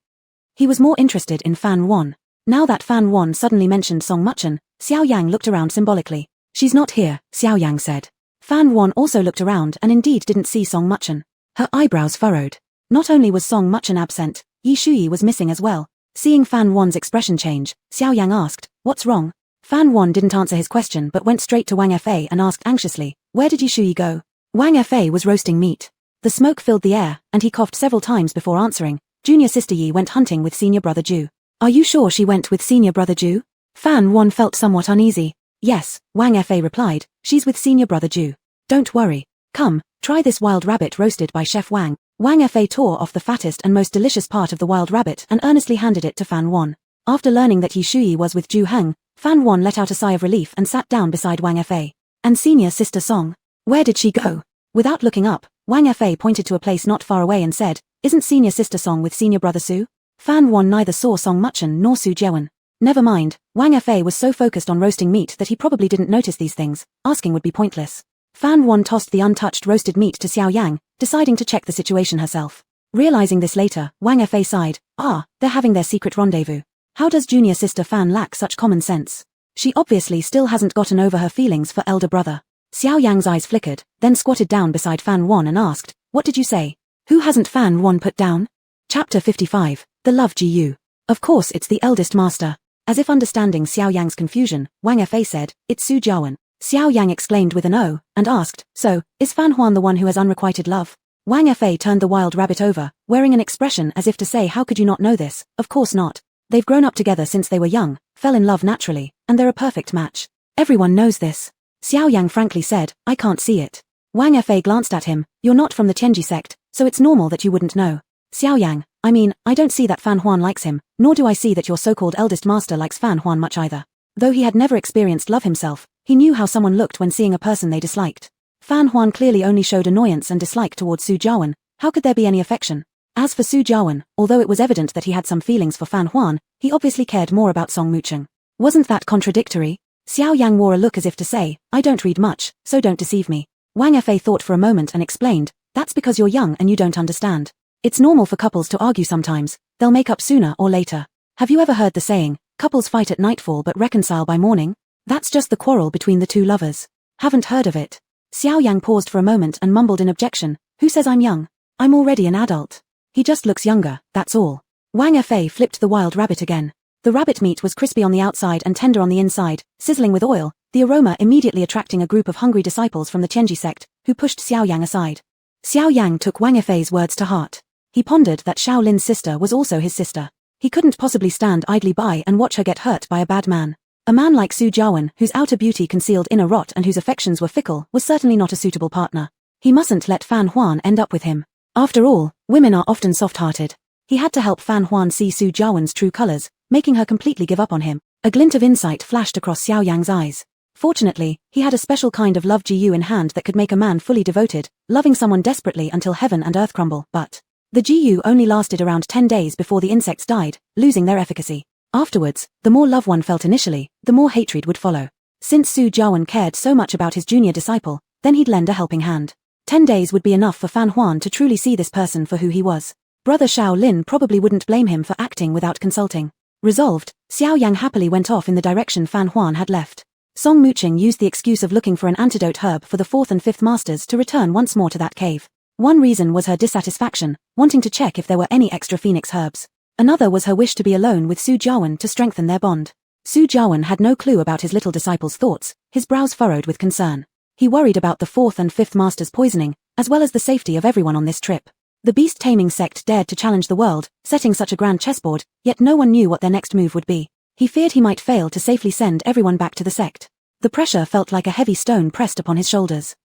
He was more interested in Fan Wan. Now that Fan Wan suddenly mentioned Song Muchen, Xiao Yang looked around symbolically. "She's not here," Xiao Yang said. Fan Wan also looked around and indeed didn't see Song Muchen. Her eyebrows furrowed. Not only was Song Muchen absent, Yi Shuyi was missing as well. Seeing Fan Wan's expression change, Xiao Yang asked, "What's wrong?" Fan Wan didn't answer his question but went straight to Wang Fa and asked anxiously, "Where did Yi Shuyi go?" Wang Fa was roasting meat. The smoke filled the air, and he coughed several times before answering. Junior sister Yi went hunting with senior brother Ju. "Are you sure she went with senior brother Ju?" Fan Wan felt somewhat uneasy. "Yes," Wang Fa replied, "she's with senior brother Ju. Don't worry. Come, try this wild rabbit roasted by Chef Wang." Wang Fa tore off the fattest and most delicious part of the wild rabbit and earnestly handed it to Fan Wan. After learning that Yi Shuyi was with Ju Heng, Fan Wan let out a sigh of relief and sat down beside Wang Fa. "And senior sister Song? Where did she go?" Without looking up, Wang Fa pointed to a place not far away and said, "Isn't senior sister Song with senior brother Su?" Fan Wan neither saw Song Muchen nor Su Jewen. Never mind, Wang Fa was so focused on roasting meat that he probably didn't notice these things. Asking would be pointless. Fan Wan tossed the untouched roasted meat to Xiao Yang, deciding to check the situation herself. Realizing this later, Wang Fa sighed, they're having their secret rendezvous. How does junior sister Fan lack such common sense? She obviously still hasn't gotten over her feelings for elder brother. Xiao Yang's eyes flickered, then squatted down beside Fan Wan and asked, "What did you say?" Who hasn't Fan Huan put down? Chapter 55, The Love Gu. Of course it's the eldest master. As if understanding Xiao Yang's confusion, Wang Fa said, it's Su Jiawen. Xiao Yang exclaimed with an O, and asked, so, is Fan Huan the one who has unrequited love? Wang Fa turned the wild rabbit over, wearing an expression as if to say how could you not know this, of course not. They've grown up together since they were young, fell in love naturally, and they're a perfect match. Everyone knows this. Xiao Yang frankly said, I can't see it. Wang Fa glanced at him, you're not from the Tianji sect, so it's normal that you wouldn't know. Xiao Yang, I mean, I don't see that Fan Huan likes him, nor do I see that your so-called eldest master likes Fan Huan much either. Though he had never experienced love himself, he knew how someone looked when seeing a person they disliked. Fan Huan clearly only showed annoyance and dislike towards Su Jiawen. How could there be any affection? As for Su Jiawen, although it was evident that he had some feelings for Fan Huan, he obviously cared more about Song Mucheng. Wasn't that contradictory? Xiao Yang wore a look as if to say, I don't read much, so don't deceive me. Wang Fa thought for a moment and explained, that's because you're young and you don't understand. It's normal for couples to argue sometimes, they'll make up sooner or later. Have you ever heard the saying, couples fight at nightfall but reconcile by morning? That's just the quarrel between the two lovers. Haven't heard of it. Xiao Yang paused for a moment and mumbled in objection, who says I'm young? I'm already an adult. He just looks younger, that's all. Wang Fa flipped the wild rabbit again. The rabbit meat was crispy on the outside and tender on the inside, sizzling with oil, the aroma immediately attracting a group of hungry disciples from the Tianji sect, who pushed Xiao Yang aside. Xiao Yang took Wang Fa's words to heart. He pondered that Xiao Lin's sister was also his sister. He couldn't possibly stand idly by and watch her get hurt by a bad man. A man like Su Jiawen, whose outer beauty concealed inner rot and whose affections were fickle, was certainly not a suitable partner. He mustn't let Fan Huan end up with him. After all, women are often soft-hearted. He had to help Fan Huan see Su Jiawen's true colors, making her completely give up on him. A glint of insight flashed across Xiao Yang's eyes. Fortunately, he had a special kind of love Gu in hand that could make a man fully devoted, loving someone desperately until heaven and earth crumble, but the Gu only lasted around 10 days before the insects died, losing their efficacy. Afterwards, the more love one felt initially, the more hatred would follow. Since Su Jiawen cared so much about his junior disciple, then he'd lend a helping hand. 10 days would be enough for Fan Huan to truly see this person for who he was. Brother Xiao Lin probably wouldn't blame him for acting without consulting. Resolved, Xiao Yang happily went off in the direction Fan Huan had left. Song Mucheng used the excuse of looking for an antidote herb for the 4th and 5th masters to return once more to that cave. One reason was her dissatisfaction, wanting to check if there were any extra phoenix herbs. Another was her wish to be alone with Su Jiawen to strengthen their bond. Su Jiawen had no clue about his little disciple's thoughts, his brows furrowed with concern. He worried about the 4th and 5th masters' poisoning, as well as the safety of everyone on this trip. The beast-taming sect dared to challenge the world, setting such a grand chessboard, yet no one knew what their next move would be. He feared he might fail to safely send everyone back to the sect. The pressure felt like a heavy stone pressed upon his shoulders.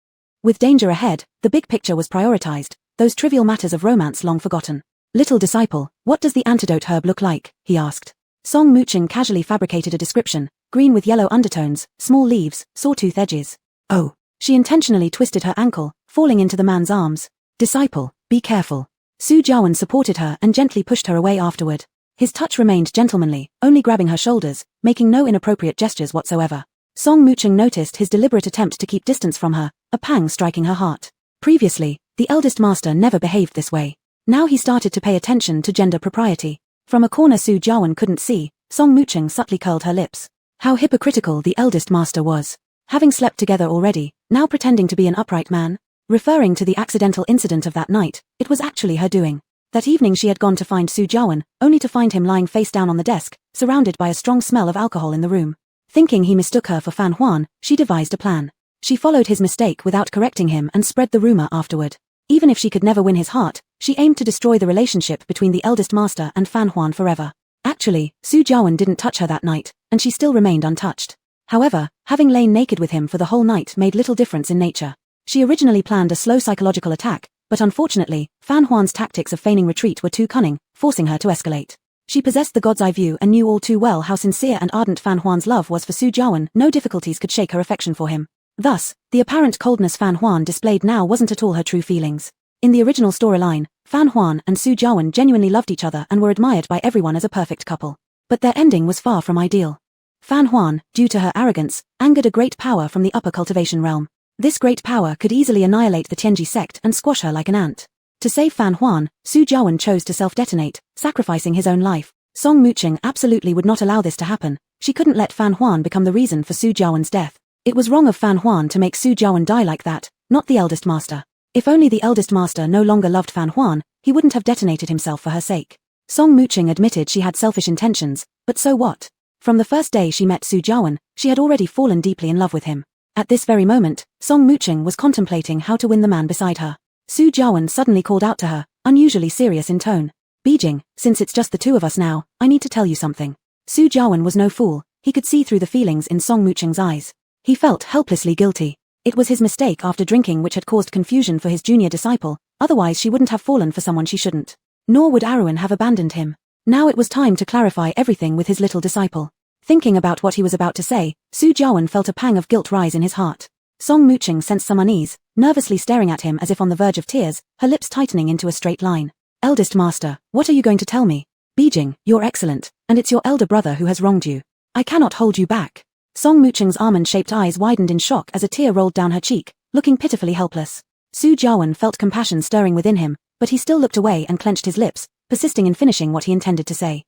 With danger ahead, the big picture was prioritized, those trivial matters of romance long forgotten. Little disciple, what does the antidote herb look like? He asked. Song Mucheng casually fabricated a description, green with yellow undertones, small leaves, sawtooth edges. Oh. She intentionally twisted her ankle, falling into the man's arms. Disciple, be careful. Su Jiawen supported her and gently pushed her away afterward. His touch remained gentlemanly, only grabbing her shoulders, making no inappropriate gestures whatsoever. Song Mucheng noticed his deliberate attempt to keep distance from her, a pang striking her heart. Previously, the eldest master never behaved this way. Now he started to pay attention to gender propriety. From a corner Su Jiawen couldn't see, Song Mucheng subtly curled her lips. How hypocritical the eldest master was. Having slept together already, now pretending to be an upright man. Referring to the accidental incident of that night, it was actually her doing. That evening she had gone to find Su Jiawen, only to find him lying face down on the desk, surrounded by a strong smell of alcohol in the room. Thinking he mistook her for Fan Huan, she devised a plan. She followed his mistake without correcting him and spread the rumor afterward. Even if she could never win his heart, she aimed to destroy the relationship between the eldest master and Fan Huan forever. Actually, Su Jiawen didn't touch her that night, and she still remained untouched. However, having lain naked with him for the whole night made little difference in nature. She originally planned a slow psychological attack, but unfortunately, Fan Huan's tactics of feigning retreat were too cunning, forcing her to escalate. She possessed the god's eye view and knew all too well how sincere and ardent Fan Huan's love was for Su Jiawen. No difficulties could shake her affection for him. Thus, the apparent coldness Fan Huan displayed now wasn't at all her true feelings. In the original storyline, Fan Huan and Su Jiawen genuinely loved each other and were admired by everyone as a perfect couple. But their ending was far from ideal. Fan Huan, due to her arrogance, angered a great power from the upper cultivation realm. This great power could easily annihilate the Tianji sect and squash her like an ant. To save Fan Huan, Su Jiawen chose to self-detonate, sacrificing his own life. Song Mucheng absolutely would not allow this to happen. She couldn't let Fan Huan become the reason for Su Jiawen's death. It was wrong of Fan Huan to make Su Jiawen die like that, not the eldest master. If only the eldest master no longer loved Fan Huan, he wouldn't have detonated himself for her sake. Song Muqing admitted she had selfish intentions, but so what? From the first day she met Su Jiawen, she had already fallen deeply in love with him. At this very moment, Song Muqing was contemplating how to win the man beside her. Su Jiawen suddenly called out to her, unusually serious in tone. Beijing, since it's just the two of us now, I need to tell you something. Su Jiawen was no fool, he could see through the feelings in Song Muqing's eyes. He felt helplessly guilty. It was his mistake after drinking which had caused confusion for his junior disciple, otherwise she wouldn't have fallen for someone she shouldn't. Nor would Arwen have abandoned him. Now it was time to clarify everything with his little disciple. Thinking about what he was about to say, Su Jiawen felt a pang of guilt rise in his heart. Song Muqing sensed some unease, nervously staring at him as if on the verge of tears, her lips tightening into a straight line. Eldest master, what are you going to tell me? Beijing, you're excellent, and it's your elder brother who has wronged you. I cannot hold you back. Song Muqing's almond-shaped eyes widened in shock as a tear rolled down her cheek, looking pitifully helpless. Su Jiawen felt compassion stirring within him, but he still looked away and clenched his lips, persisting in finishing what he intended to say.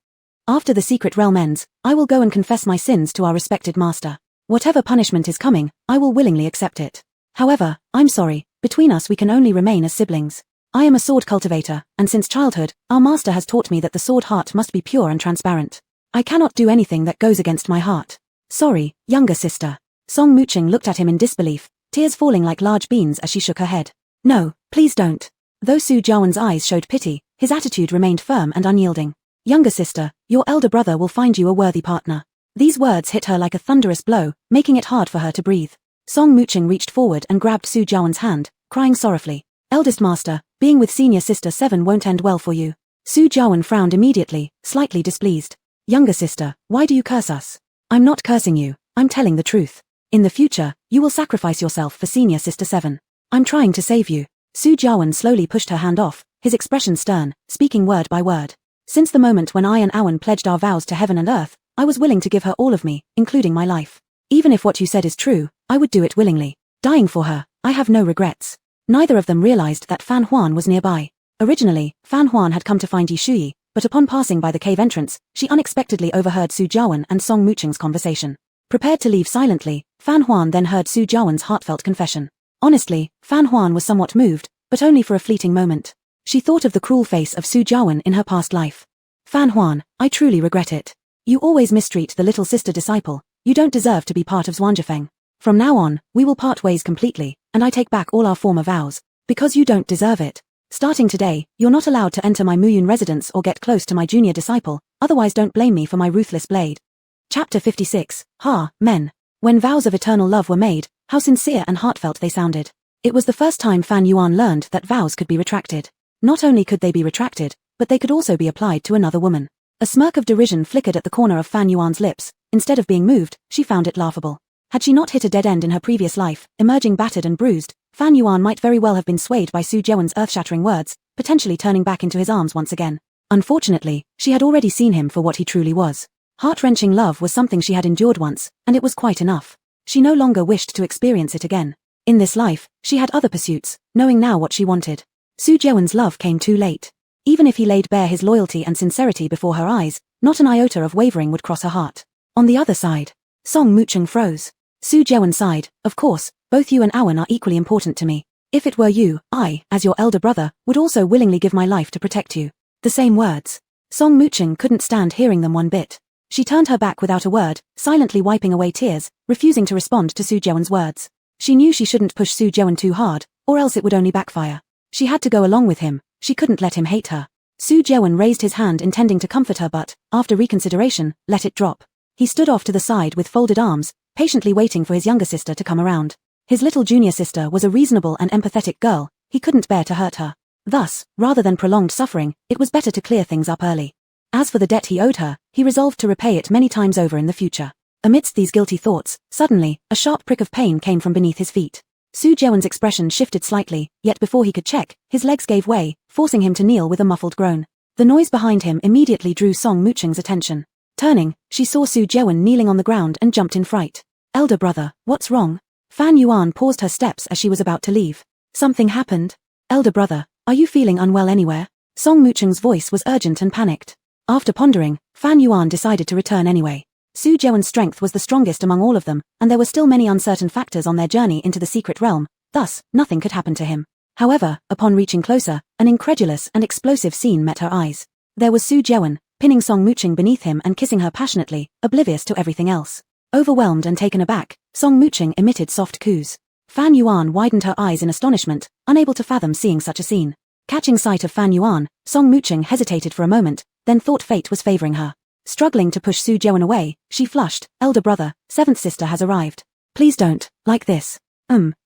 After the secret realm ends, I will go and confess my sins to our respected master. Whatever punishment is coming, I will willingly accept it. However, I'm sorry, between us we can only remain as siblings. I am a sword cultivator, and since childhood, our master has taught me that the sword heart must be pure and transparent. I cannot do anything that goes against my heart. Sorry, younger sister. Song Muqing looked at him in disbelief, tears falling like large beans as she shook her head. No, please don't. Though Su Jiawen's eyes showed pity, his attitude remained firm and unyielding. Younger sister, your elder brother will find you a worthy partner. These words hit her like a thunderous blow, making it hard for her to breathe. Song Muqing reached forward and grabbed Su Jiawen's hand, crying sorrowfully. Eldest master, being with senior sister 7 won't end well for you. Su Jiawen frowned immediately, slightly displeased. Younger sister, why do you curse us? I'm not cursing you, I'm telling the truth. In the future, you will sacrifice yourself for senior sister 7. I'm trying to save you. Su Jiawen slowly pushed her hand off, his expression stern, speaking word by word. Since the moment when I and Arwen pledged our vows to heaven and earth, I was willing to give her all of me, including my life. Even if what you said is true, I would do it willingly. Dying for her, I have no regrets. Neither of them realized that Fan Huan was nearby. Originally, Fan Huan had come to find Yi Shuyi, but upon passing by the cave entrance, she unexpectedly overheard Su Jiawen and Song Muqing's conversation. Prepared to leave silently, Fan Huan then heard Su Jiawen's heartfelt confession. Honestly, Fan Huan was somewhat moved, but only for a fleeting moment. She thought of the cruel face of Su Jiawen in her past life. Fan Huan, I truly regret it. You always mistreat the little sister disciple. You don't deserve to be part of Zhuanzhifeng. From now on, we will part ways completely, and I take back all our former vows, because you don't deserve it. Starting today, you're not allowed to enter my Muyun residence or get close to my junior disciple, otherwise don't blame me for my ruthless blade. Chapter 56, Men. When vows of eternal love were made, how sincere and heartfelt they sounded. It was the first time Fan Yuan learned that vows could be retracted. Not only could they be retracted, but they could also be applied to another woman. A smirk of derision flickered at the corner of Fan Yuan's lips. Instead of being moved, she found it laughable. Had she not hit a dead end in her previous life, emerging battered and bruised, Fan Yuan might very well have been swayed by Su Jiawen's earth-shattering words, potentially turning back into his arms once again. Unfortunately, she had already seen him for what he truly was. Heart-wrenching love was something she had endured once, and it was quite enough. She no longer wished to experience it again. In this life, she had other pursuits, knowing now what she wanted. Su Jiawen's love came too late. Even if he laid bare his loyalty and sincerity before her eyes, not an iota of wavering would cross her heart. On the other side, Song Muqing froze. Su Jiawen sighed, of course, both you and Arwen are equally important to me. If it were you, I, as your elder brother, would also willingly give my life to protect you. The same words. Song Muqing couldn't stand hearing them one bit. She turned her back without a word, silently wiping away tears, refusing to respond to Su Jiawen's words. She knew she shouldn't push Su Jiawen too hard, or else it would only backfire. She had to go along with him, she couldn't let him hate her. Su Jiawen raised his hand intending to comfort her but, after reconsideration, let it drop. He stood off to the side with folded arms, patiently waiting for his younger sister to come around. His little junior sister was a reasonable and empathetic girl, he couldn't bear to hurt her. Thus, rather than prolonged suffering, it was better to clear things up early. As for the debt he owed her, he resolved to repay it many times over in the future. Amidst these guilty thoughts, suddenly, a sharp prick of pain came from beneath his feet. Su Jiawen's expression shifted slightly, yet before he could check, his legs gave way, forcing him to kneel with a muffled groan. The noise behind him immediately drew Song Muqing's attention. Turning, she saw Su Jiawen kneeling on the ground and jumped in fright. Elder brother, what's wrong? Fan Yuan paused her steps as she was about to leave. Something happened? Elder brother, are you feeling unwell anywhere? Song Muqing's voice was urgent and panicked. After pondering, Fan Yuan decided to return anyway. Su Jiawen's strength was the strongest among all of them, and there were still many uncertain factors on their journey into the secret realm, thus, nothing could happen to him. However, upon reaching closer, an incredulous and explosive scene met her eyes. There was Su Jeon, pinning Song Mooching beneath him and kissing her passionately, oblivious to everything else. Overwhelmed and taken aback, Song Mooching emitted soft coos. Fan Yuan widened her eyes in astonishment, unable to fathom seeing such a scene. Catching sight of Fan Yuan, Song Mooching hesitated for a moment, then thought fate was favoring her. Struggling to push Su Jeon away, she flushed, "Elder brother, seventh sister has arrived. Please don't, like this."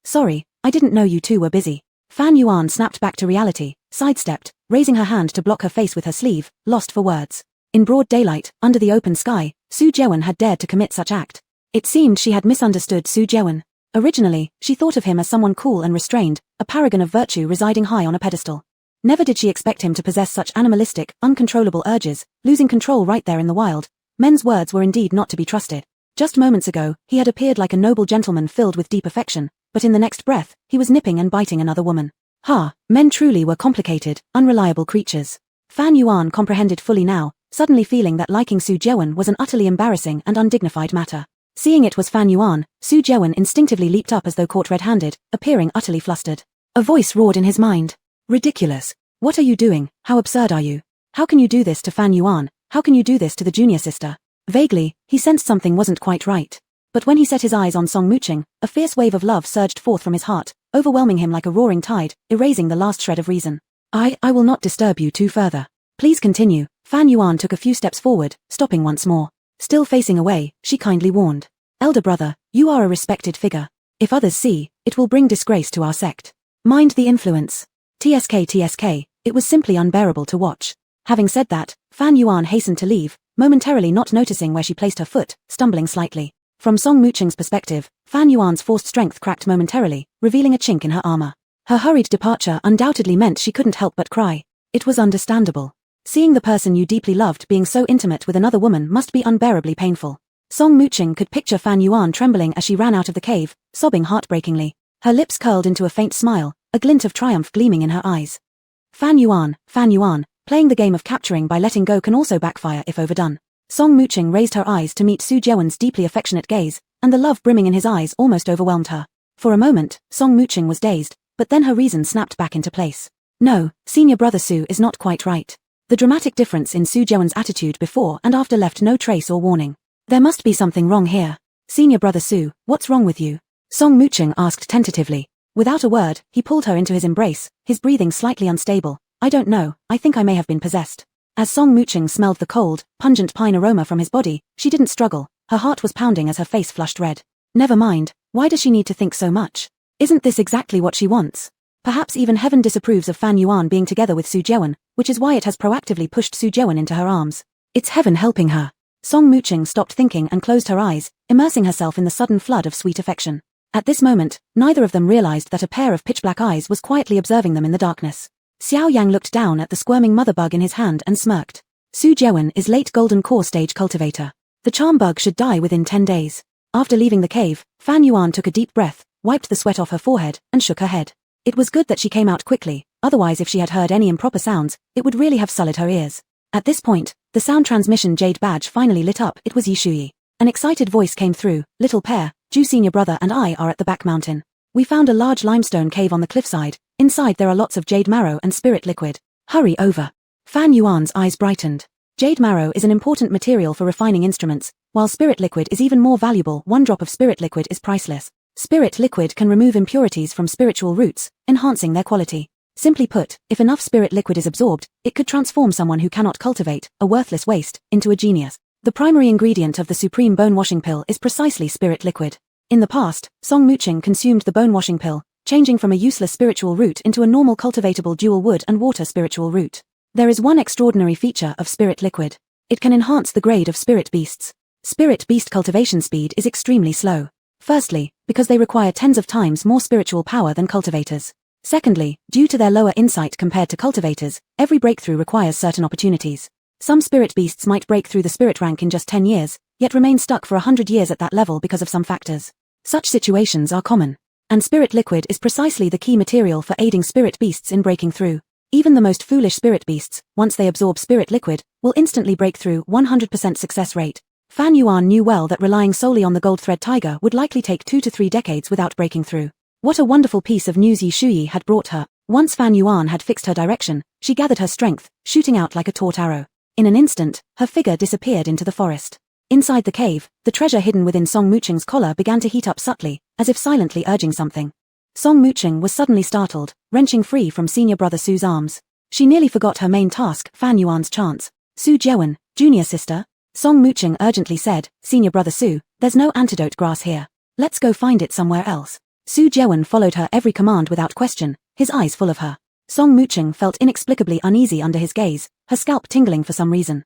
Sorry, I didn't know you two were busy." Fan Yuan snapped back to reality, sidestepped, raising her hand to block her face with her sleeve, lost for words. In broad daylight, under the open sky, Su Jeon had dared to commit such act. It seemed she had misunderstood Su Jeon. Originally, she thought of him as someone cool and restrained, a paragon of virtue residing high on a pedestal. Never did she expect him to possess such animalistic, uncontrollable urges, losing control right there in the wild. Men's words were indeed not to be trusted. Just moments ago, he had appeared like a noble gentleman filled with deep affection, but in the next breath, he was nipping and biting another woman. Men truly were complicated, unreliable creatures. Fan Yuan comprehended fully now, suddenly feeling that liking Su Jeon was an utterly embarrassing and undignified matter. Seeing it was Fan Yuan, Su Jeon instinctively leaped up as though caught red-handed, appearing utterly flustered. A voice roared in his mind. "Ridiculous. What are you doing? How absurd are you? How can you do this to Fan Yuan? How can you do this to the junior sister?" Vaguely, he sensed something wasn't quite right. But when he set his eyes on Song Mooching, a fierce wave of love surged forth from his heart, overwhelming him like a roaring tide, erasing the last shred of reason. I will not disturb you too further. Please continue." Fan Yuan took a few steps forward, stopping once more. Still facing away, she kindly warned. "Elder brother, you are a respected figure. If others see, it will bring disgrace to our sect. Mind the influence." TSK, it was simply unbearable to watch. Having said that, Fan Yuan hastened to leave, momentarily not noticing where she placed her foot, stumbling slightly. From Song Mooching's perspective, Fan Yuan's forced strength cracked momentarily, revealing a chink in her armor. Her hurried departure undoubtedly meant she couldn't help but cry. It was understandable. Seeing the person you deeply loved being so intimate with another woman must be unbearably painful. Song Mooching could picture Fan Yuan trembling as she ran out of the cave, sobbing heartbreakingly. Her lips curled into a faint smile, a glint of triumph gleaming in her eyes. Fan Yuan, playing the game of capturing by letting go can also backfire if overdone. Song Mooching raised her eyes to meet Su Jeon's deeply affectionate gaze, and the love brimming in his eyes almost overwhelmed her. For a moment, Song Mooching was dazed, but then her reason snapped back into place. No, senior brother Su is not quite right. The dramatic difference in Su Jeon's attitude before and after left no trace or warning. There must be something wrong here. "Senior brother Su, what's wrong with you?" Song Mooching asked tentatively. Without a word, he pulled her into his embrace, his breathing slightly unstable. "I don't know, I think I may have been possessed." As Song Mooching smelled the cold, pungent pine aroma from his body, she didn't struggle. Her heart was pounding as her face flushed red. Never mind, why does she need to think so much? Isn't this exactly what she wants? Perhaps even heaven disapproves of Fan Yuan being together with Su Jeon, which is why it has proactively pushed Su Jeon into her arms. It's heaven helping her. Song Mooching stopped thinking and closed her eyes, immersing herself in the sudden flood of sweet affection. At this moment, neither of them realized that a pair of pitch-black eyes was quietly observing them in the darkness. Xiao Yang looked down at the squirming mother bug in his hand and smirked. Su Jeon is late golden core stage cultivator. The charm bug should die within 10 days. After leaving the cave, Fan Yuan took a deep breath, wiped the sweat off her forehead, and shook her head. It was good that she came out quickly, otherwise if she had heard any improper sounds, it would really have sullied her ears. At this point, the sound transmission jade badge finally lit up. It was Yishui. An excited voice came through. "Little pair, Ju senior brother and I are at the back mountain. We found a large limestone cave on the cliffside. Inside there are lots of jade marrow and spirit liquid. Hurry over." Fan Yuan's eyes brightened. Jade marrow is an important material for refining instruments, while spirit liquid is even more valuable. One drop of spirit liquid is priceless. Spirit liquid can remove impurities from spiritual roots, enhancing their quality. Simply put, if enough spirit liquid is absorbed, it could transform someone who cannot cultivate, a worthless waste, into a genius. The primary ingredient of the supreme bone washing pill is precisely spirit liquid. In the past, Song Mooching consumed the bone washing pill, changing from a useless spiritual root into a normal cultivatable dual wood and water spiritual root. There is one extraordinary feature of spirit liquid. It can enhance the grade of spirit beasts. Spirit beast cultivation speed is extremely slow. Firstly, because they require tens of times more spiritual power than cultivators. Secondly, due to their lower insight compared to cultivators, every breakthrough requires certain opportunities. Some spirit beasts might break through the spirit rank in just 10 years, yet remain stuck for 100 years at that level because of some factors. Such situations are common. And spirit liquid is precisely the key material for aiding spirit beasts in breaking through. Even the most foolish spirit beasts, once they absorb spirit liquid, will instantly break through. 100% success rate. Fan Yuan knew well that relying solely on the gold thread tiger would likely take 2 to 3 decades without breaking through. What a wonderful piece of news Yishui had brought her. Once Fan Yuan had fixed her direction, she gathered her strength, shooting out like a taut arrow. In an instant, her figure disappeared into the forest. Inside the cave, the treasure hidden within Song Mucheng's collar began to heat up subtly, as if silently urging something. Song Mucheng was suddenly startled, wrenching free from senior brother Su's arms. She nearly forgot her main task, Fan Yuan's chance. Su Jewen, junior sister? Song Mucheng urgently said, Senior brother Su, there's no antidote grass here. Let's go find it somewhere else. Su Jewen followed her every command without question, his eyes full of her. Song Mucheng felt inexplicably uneasy under his gaze, her scalp tingling for some reason.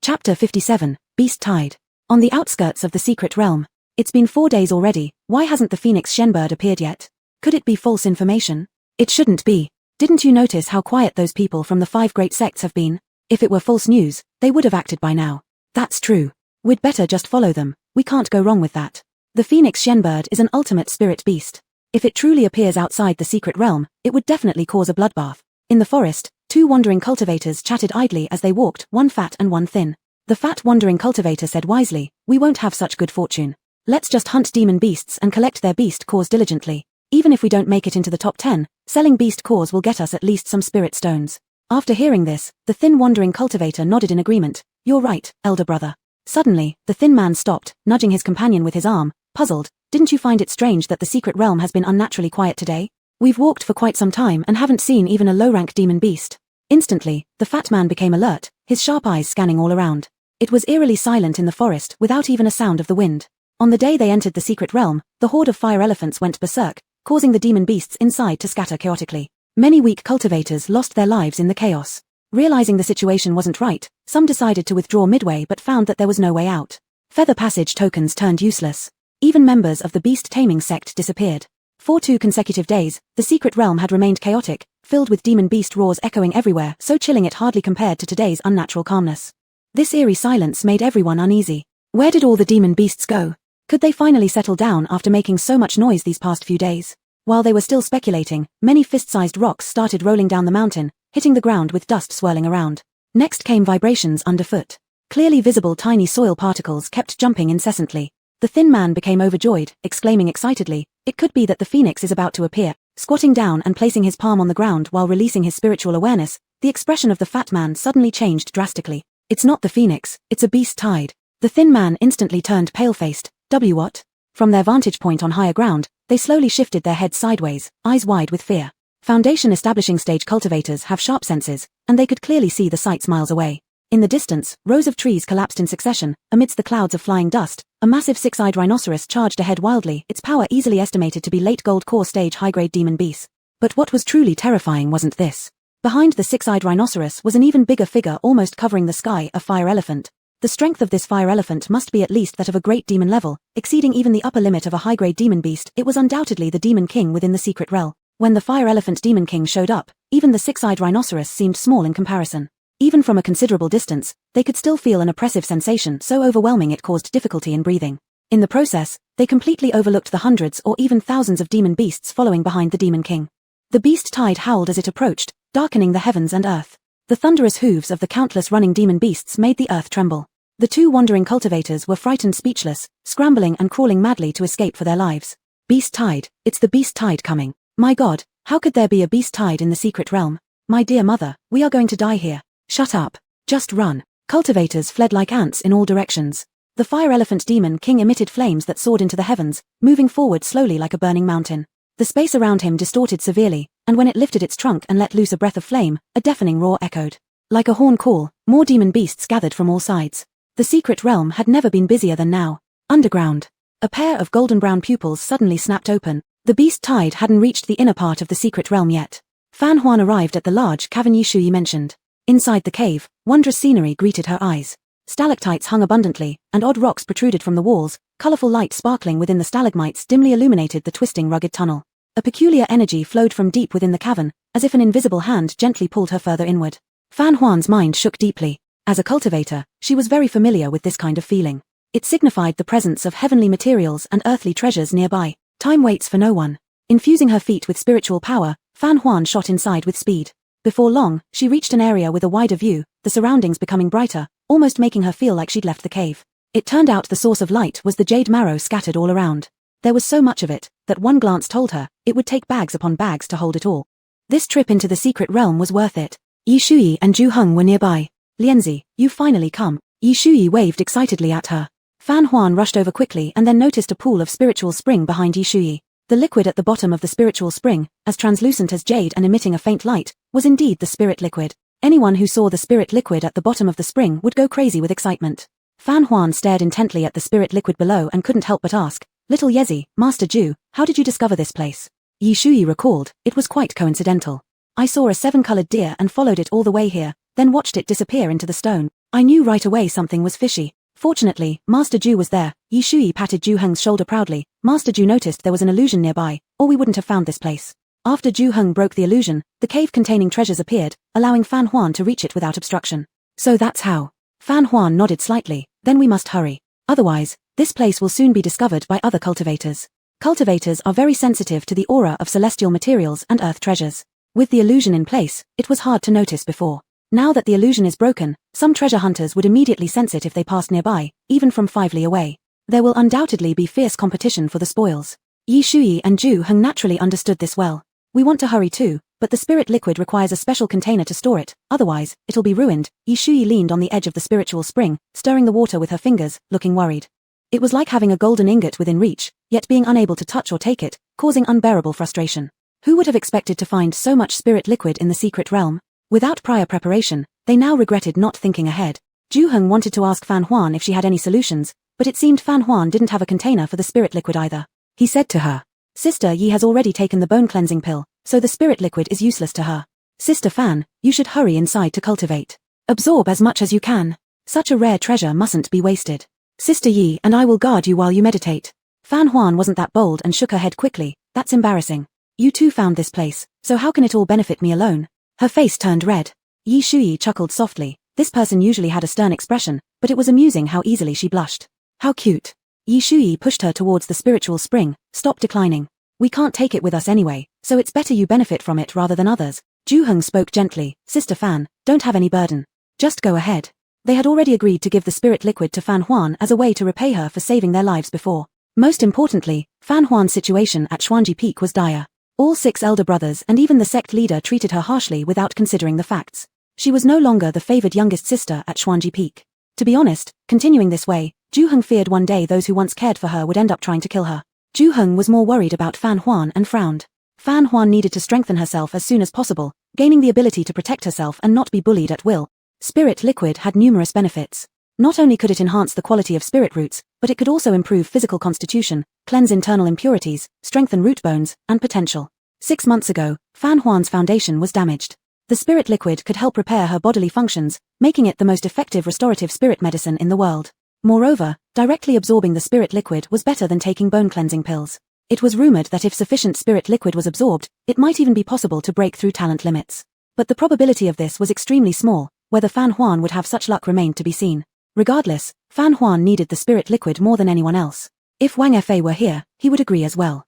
Chapter 57, Beast Tide. On the outskirts of the secret realm. It's been 4 days already, why hasn't the Phoenix Shenbird appeared yet? Could it be false information? It shouldn't be. Didn't you notice how quiet those people from the 5 great sects have been? If it were false news, they would have acted by now. That's true. We'd better just follow them, we can't go wrong with that. The Phoenix Shenbird is an ultimate spirit beast. If it truly appears outside the secret realm, it would definitely cause a bloodbath. In the forest, 2 wandering cultivators chatted idly as they walked, one fat and one thin. The fat wandering cultivator said wisely, we won't have such good fortune. Let's just hunt demon beasts and collect their beast cores diligently. Even if we don't make it into the top 10, selling beast cores will get us at least some spirit stones. After hearing this, the thin wandering cultivator nodded in agreement. You're right, elder brother. Suddenly, the thin man stopped, nudging his companion with his arm, puzzled. Didn't you find it strange that the secret realm has been unnaturally quiet today? We've walked for quite some time and haven't seen even a low-rank demon beast. Instantly, the fat man became alert, his sharp eyes scanning all around. It was eerily silent in the forest without even a sound of the wind. On the day they entered the secret realm, the horde of fire elephants went berserk, causing the demon beasts inside to scatter chaotically. Many weak cultivators lost their lives in the chaos. Realizing the situation wasn't right, some decided to withdraw midway but found that there was no way out. Feather passage tokens turned useless. Even members of the beast taming sect disappeared. For 2 consecutive days, the secret realm had remained chaotic, filled with demon beast roars echoing everywhere, so chilling it hardly compared to today's unnatural calmness. This eerie silence made everyone uneasy. Where did all the demon beasts go? Could they finally settle down after making so much noise these past few days? While they were still speculating, many fist-sized rocks started rolling down the mountain, hitting the ground with dust swirling around. Next came vibrations underfoot. Clearly visible tiny soil particles kept jumping incessantly. The thin man became overjoyed, exclaiming excitedly, it could be that the phoenix is about to appear. Squatting down and placing his palm on the ground while releasing his spiritual awareness, the expression of the fat man suddenly changed drastically. It's not the phoenix, it's a beast tide. The thin man instantly turned pale-faced. What? From their vantage point on higher ground, they slowly shifted their heads sideways, eyes wide with fear. Foundation establishing stage cultivators have sharp senses, and they could clearly see the sights miles away. In the distance, rows of trees collapsed in succession, amidst the clouds of flying dust. A massive 6-eyed rhinoceros charged ahead wildly, its power easily estimated to be late gold core stage high-grade demon beast. But what was truly terrifying wasn't this. Behind the 6-eyed rhinoceros was an even bigger figure almost covering the sky, a fire elephant. The strength of this fire elephant must be at least that of a great demon level, exceeding even the upper limit of a high-grade demon beast. It was undoubtedly the demon king within the secret realm. When the fire elephant demon king showed up, even the 6-eyed rhinoceros seemed small in comparison. Even from a considerable distance, they could still feel an oppressive sensation so overwhelming it caused difficulty in breathing. In the process, they completely overlooked the hundreds or even thousands of demon beasts following behind the demon king. The beast tide howled as it approached, darkening the heavens and earth. The thunderous hooves of the countless running demon beasts made the earth tremble. The 2 wandering cultivators were frightened speechless, scrambling and crawling madly to escape for their lives. Beast tide, it's the beast tide coming. My God, how could there be a beast tide in the secret realm? My dear mother, we are going to die here. Shut up. Just run. Cultivators fled like ants in all directions. The fire elephant demon king emitted flames that soared into the heavens, moving forward slowly like a burning mountain. The space around him distorted severely, and when it lifted its trunk and let loose a breath of flame, a deafening roar echoed. Like a horn call, more demon beasts gathered from all sides. The secret realm had never been busier than now. Underground. A pair of golden brown pupils suddenly snapped open. The beast tide hadn't reached the inner part of the secret realm yet. Fan Huan arrived at the large cavern Yishui mentioned. Inside the cave, wondrous scenery greeted her eyes. Stalactites hung abundantly, and odd rocks protruded from the walls, colorful light sparkling within the stalagmites dimly illuminated the twisting rugged tunnel. A peculiar energy flowed from deep within the cavern, as if an invisible hand gently pulled her further inward. Fan Huan's mind shook deeply. As a cultivator, she was very familiar with this kind of feeling. It signified the presence of heavenly materials and earthly treasures nearby. Time waits for no one. Infusing her feet with spiritual power, Fan Huan shot inside with speed. Before long, she reached an area with a wider view, the surroundings becoming brighter, almost making her feel like she'd left the cave. It turned out the source of light was the jade marrow scattered all around. There was so much of it, that one glance told her, it would take bags upon bags to hold it all. This trip into the secret realm was worth it. Yi Shuyi and Zhu Heng were nearby. Lianzi, you've finally come. Yi Shuyi waved excitedly at her. Fan Huan rushed over quickly and then noticed a pool of spiritual spring behind Yi Shuyi. The liquid at the bottom of the spiritual spring, as translucent as jade and emitting a faint light, was indeed the spirit liquid. Anyone who saw the spirit liquid at the bottom of the spring would go crazy with excitement. Fan Huan stared intently at the spirit liquid below and couldn't help but ask, "Little Yezi, Master Ju, how did you discover this place?" Yi Shuyi recalled, "It was quite coincidental. I saw a 7-colored deer and followed it all the way here, then watched it disappear into the stone. I knew right away something was fishy. Fortunately, Master Ju was there." Yi Shuyi patted Zhu Heng's shoulder proudly. "Master Ju noticed there was an illusion nearby, or we wouldn't have found this place." After Zhu Heng broke the illusion, the cave containing treasures appeared, allowing Fan Huan to reach it without obstruction. "So that's how." Fan Huan nodded slightly. "Then we must hurry. Otherwise, this place will soon be discovered by other cultivators. Cultivators are very sensitive to the aura of celestial materials and earth treasures. With the illusion in place, it was hard to notice before. Now that the illusion is broken, some treasure hunters would immediately sense it if they passed nearby, even from 5 li away. There will undoubtedly be fierce competition for the spoils." Yi Shuyi and Zhu Heng naturally understood this well. "We want to hurry too, but the spirit liquid requires a special container to store it, otherwise, it'll be ruined." Yi Shuyi leaned on the edge of the spiritual spring, stirring the water with her fingers, looking worried. It was like having a golden ingot within reach, yet being unable to touch or take it, causing unbearable frustration. Who would have expected to find so much spirit liquid in the secret realm? Without prior preparation, they now regretted not thinking ahead. Zhu Heng wanted to ask Fan Huan if she had any solutions, but it seemed Fan Huan didn't have a container for the spirit liquid either. He said to her, "Sister Yi has already taken the bone cleansing pill, so the spirit liquid is useless to her. Sister Fan, you should hurry inside to cultivate. Absorb as much as you can. Such a rare treasure mustn't be wasted. Sister Yi and I will guard you while you meditate." Fan Huan wasn't that bold and shook her head quickly. "That's embarrassing. You too found this place, so how can it all benefit me alone?" Her face turned red. Yi Shuyi chuckled softly. This person usually had a stern expression, but it was amusing how easily she blushed. "How cute." Yi Shuyi pushed her towards the spiritual spring. "Stop declining. We can't take it with us anyway, so it's better you benefit from it rather than others." Zhu Heng spoke gently. "Sister Fan, don't have any burden. Just go ahead." They had already agreed to give the spirit liquid to Fan Huan as a way to repay her for saving their lives before. Most importantly, Fan Huan's situation at Xuanji Peak was dire. All 6 elder brothers and even the sect leader treated her harshly without considering the facts. She was no longer the favored youngest sister at Xuanji Peak. To be honest, continuing this way, Zhu Heng feared one day those who once cared for her would end up trying to kill her. Zhu Heng was more worried about Fan Huan and frowned. Fan Huan needed to strengthen herself as soon as possible, gaining the ability to protect herself and not be bullied at will. Spirit liquid had numerous benefits. Not only could it enhance the quality of spirit roots, but it could also improve physical constitution, cleanse internal impurities, strengthen root bones, and potential. 6 months ago, Fan Huan's foundation was damaged. The spirit liquid could help repair her bodily functions, making it the most effective restorative spirit medicine in the world. Moreover, directly absorbing the spirit liquid was better than taking bone cleansing pills. It was rumored that if sufficient spirit liquid was absorbed, it might even be possible to break through talent limits. But the probability of this was extremely small. Whether Fan Huan would have such luck remained to be seen. Regardless, Fan Huan needed the spirit liquid more than anyone else. If Wang Fa were here, he would agree as well.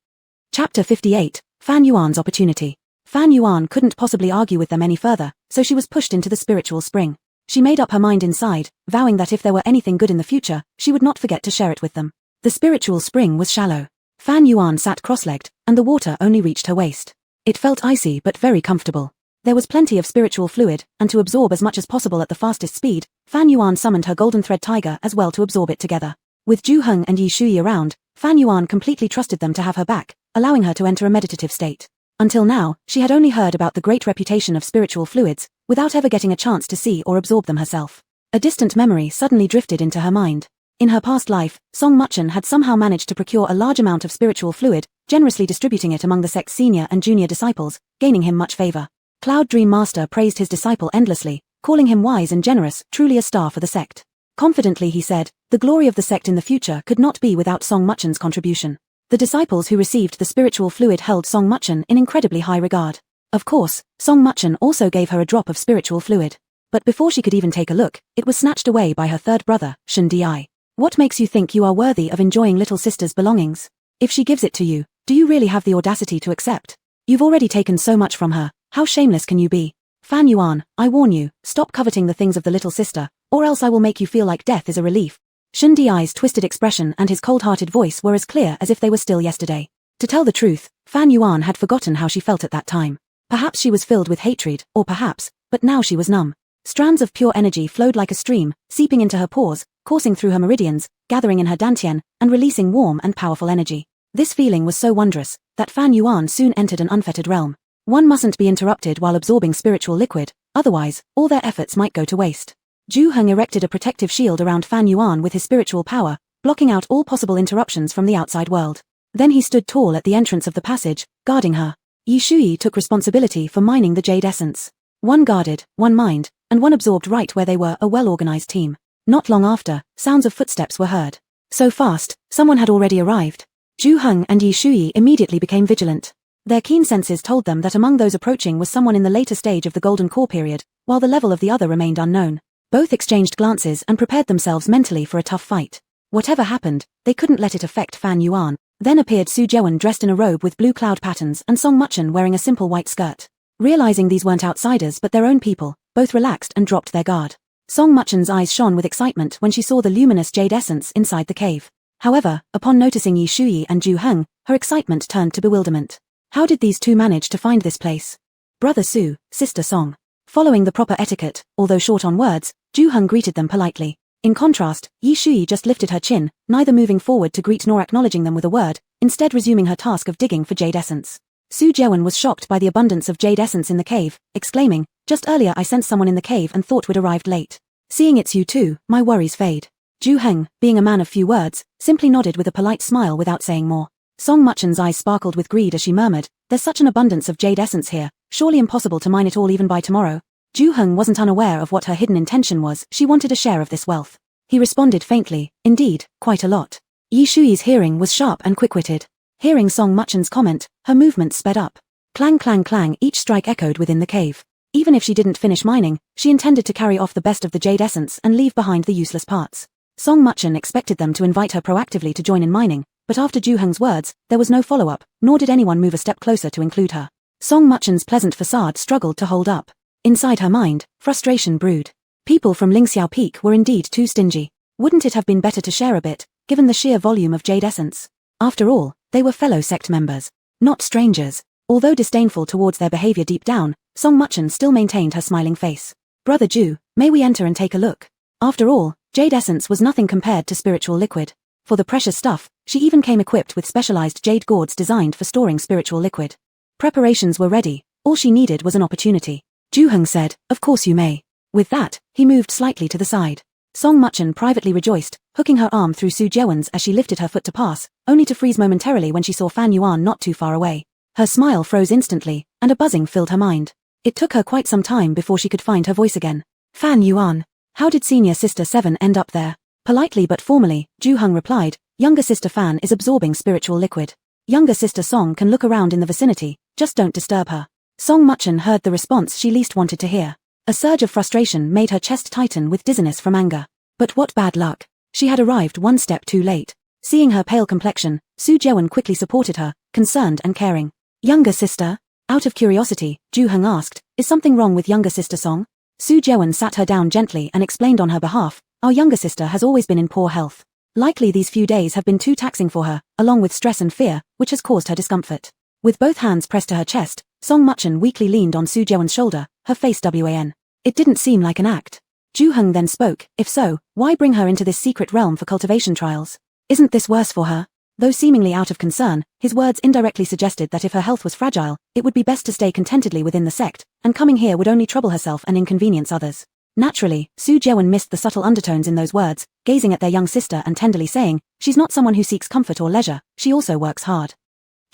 Chapter 58, Fan Yuan's Opportunity. Fan Yuan couldn't possibly argue with them any further, so she was pushed into the spiritual spring. She made up her mind inside, vowing that if there were anything good in the future, she would not forget to share it with them. The spiritual spring was shallow. Fan Yuan sat cross-legged, and the water only reached her waist. It felt icy but very comfortable. There was plenty of spiritual fluid, and to absorb as much as possible at the fastest speed, Fan Yuan summoned her golden thread tiger as well to absorb it together. With Zhu Heng and Yi Shuyi around, Fan Yuan completely trusted them to have her back, allowing her to enter a meditative state. Until now, she had only heard about the great reputation of spiritual fluids, without ever getting a chance to see or absorb them herself. A distant memory suddenly drifted into her mind. In her past life, Song Muchen had somehow managed to procure a large amount of spiritual fluid, generously distributing it among the sect's senior and junior disciples, gaining him much favor. Cloud Dream Master praised his disciple endlessly, calling him wise and generous, truly a star for the sect. Confidently he said, the glory of the sect in the future could not be without Song Muchen's contribution. The disciples who received the spiritual fluid held Song Muchen in incredibly high regard. Of course, Song Muchen also gave her a drop of spiritual fluid. But before she could even take a look, it was snatched away by her third brother, Shen Di. What makes you think you are worthy of enjoying little sister's belongings? If she gives it to you, do you really have the audacity to accept? You've already taken so much from her. How shameless can you be? Fan Yuan, I warn you, stop coveting the things of the little sister, or else I will make you feel like death is a relief. Shen Di's twisted expression and his cold-hearted voice were as clear as if they were still yesterday. To tell the truth, Fan Yuan had forgotten how she felt at that time. Perhaps she was filled with hatred, or perhaps, but now she was numb. Strands of pure energy flowed like a stream, seeping into her pores, coursing through her meridians, gathering in her dantian, and releasing warm and powerful energy. This feeling was so wondrous, that Fan Yuan soon entered an unfettered realm. One mustn't be interrupted while absorbing spiritual liquid, otherwise, all their efforts might go to waste. Zhu Heng erected a protective shield around Fan Yuan with his spiritual power, blocking out all possible interruptions from the outside world. Then he stood tall at the entrance of the passage, guarding her. Yi Shuyi took responsibility for mining the jade essence. One guarded, one mined, and one absorbed right where they were a well-organized team. Not long after, sounds of footsteps were heard. So fast, someone had already arrived. Zhu Heng and Yi Shuyi immediately became vigilant. Their keen senses told them that among those approaching was someone in the later stage of the Golden Core period, while the level of the other remained unknown. Both exchanged glances and prepared themselves mentally for a tough fight. Whatever happened, they couldn't let it affect Fan Yuan. Then appeared Su Jewen dressed in a robe with blue cloud patterns and Song Muchen wearing a simple white skirt. Realizing these weren't outsiders but their own people, both relaxed and dropped their guard. Song Muchen's eyes shone with excitement when she saw the luminous jade essence inside the cave. However, upon noticing Yi Shuyi and Zhu Heng, her excitement turned to bewilderment. How did these two manage to find this place? Brother Su, Sister Song. Following the proper etiquette, although short on words, Zhu Heng greeted them politely. In contrast, Yi Shuyi just lifted her chin, neither moving forward to greet nor acknowledging them with a word, instead resuming her task of digging for jade essence. Su Jewen was shocked by the abundance of jade essence in the cave, exclaiming, "Just earlier I sensed someone in the cave and thought we'd arrived late. Seeing it's you too, my worries fade." Zhu Heng, being a man of few words, simply nodded with a polite smile without saying more. Song Muchen's eyes sparkled with greed as she murmured, "There's such an abundance of jade essence here, surely impossible to mine it all even by tomorrow." Zhu Heng wasn't unaware of what her hidden intention was. She wanted a share of this wealth. He responded faintly, "Indeed, quite a lot." Yi Shuyi's hearing was sharp and quick-witted. Hearing Song Muchen's comment, her movements sped up. Clang clang clang, each strike echoed within the cave. Even if she didn't finish mining, she intended to carry off the best of the jade essence and leave behind the useless parts. Song Muchen expected them to invite her proactively to join in mining, but after Zhu Heng's words, there was no follow-up, nor did anyone move a step closer to include her. Song Muchen's pleasant facade struggled to hold up. Inside her mind, frustration brewed. People from Lingxiao Peak were indeed too stingy. Wouldn't it have been better to share a bit, given the sheer volume of jade essence? After all, they were fellow sect members, not strangers. Although disdainful towards their behavior deep down, Song Muchen still maintained her smiling face. "Brother Zhu, may we enter and take a look?" After all, jade essence was nothing compared to spiritual liquid. For the precious stuff, she even came equipped with specialized jade gourds designed for storing spiritual liquid. Preparations were ready, all she needed was an opportunity. Zhu Heng said, "Of course you may." With that, he moved slightly to the side. Song Muchen privately rejoiced, hooking her arm through Su Jewen's as she lifted her foot to pass, only to freeze momentarily when she saw Fan Yuan not too far away. Her smile froze instantly, and a buzzing filled her mind. It took her quite some time before she could find her voice again. "Fan Yuan, how did Senior Sister 7 end up there?" Politely but formally, Zhu Heng replied, "Younger Sister Fan is absorbing spiritual liquid. Younger Sister Song can look around in the vicinity, just don't disturb her." Song Muchen heard the response she least wanted to hear. A surge of frustration made her chest tighten with dizziness from anger. But what bad luck. She had arrived one step too late. Seeing her pale complexion, Su Jewen quickly supported her, concerned and caring. "Younger sister?" Out of curiosity, Zhu Heng asked, "Is something wrong with younger sister Song?" Su Jewen sat her down gently and explained on her behalf, "Our younger sister has always been in poor health. Likely these few days have been too taxing for her, along with stress and fear, which has caused her discomfort." With both hands pressed to her chest, Song Muchen weakly leaned on Su Jewen's shoulder, her face wan. It didn't seem like an act. Zhu Heng then spoke, "If so, why bring her into this secret realm for cultivation trials? Isn't this worse for her?" Though seemingly out of concern, his words indirectly suggested that if her health was fragile, it would be best to stay contentedly within the sect, and coming here would only trouble herself and inconvenience others. Naturally, Su Jewen missed the subtle undertones in those words, gazing at their young sister and tenderly saying, "She's not someone who seeks comfort or leisure, she also works hard."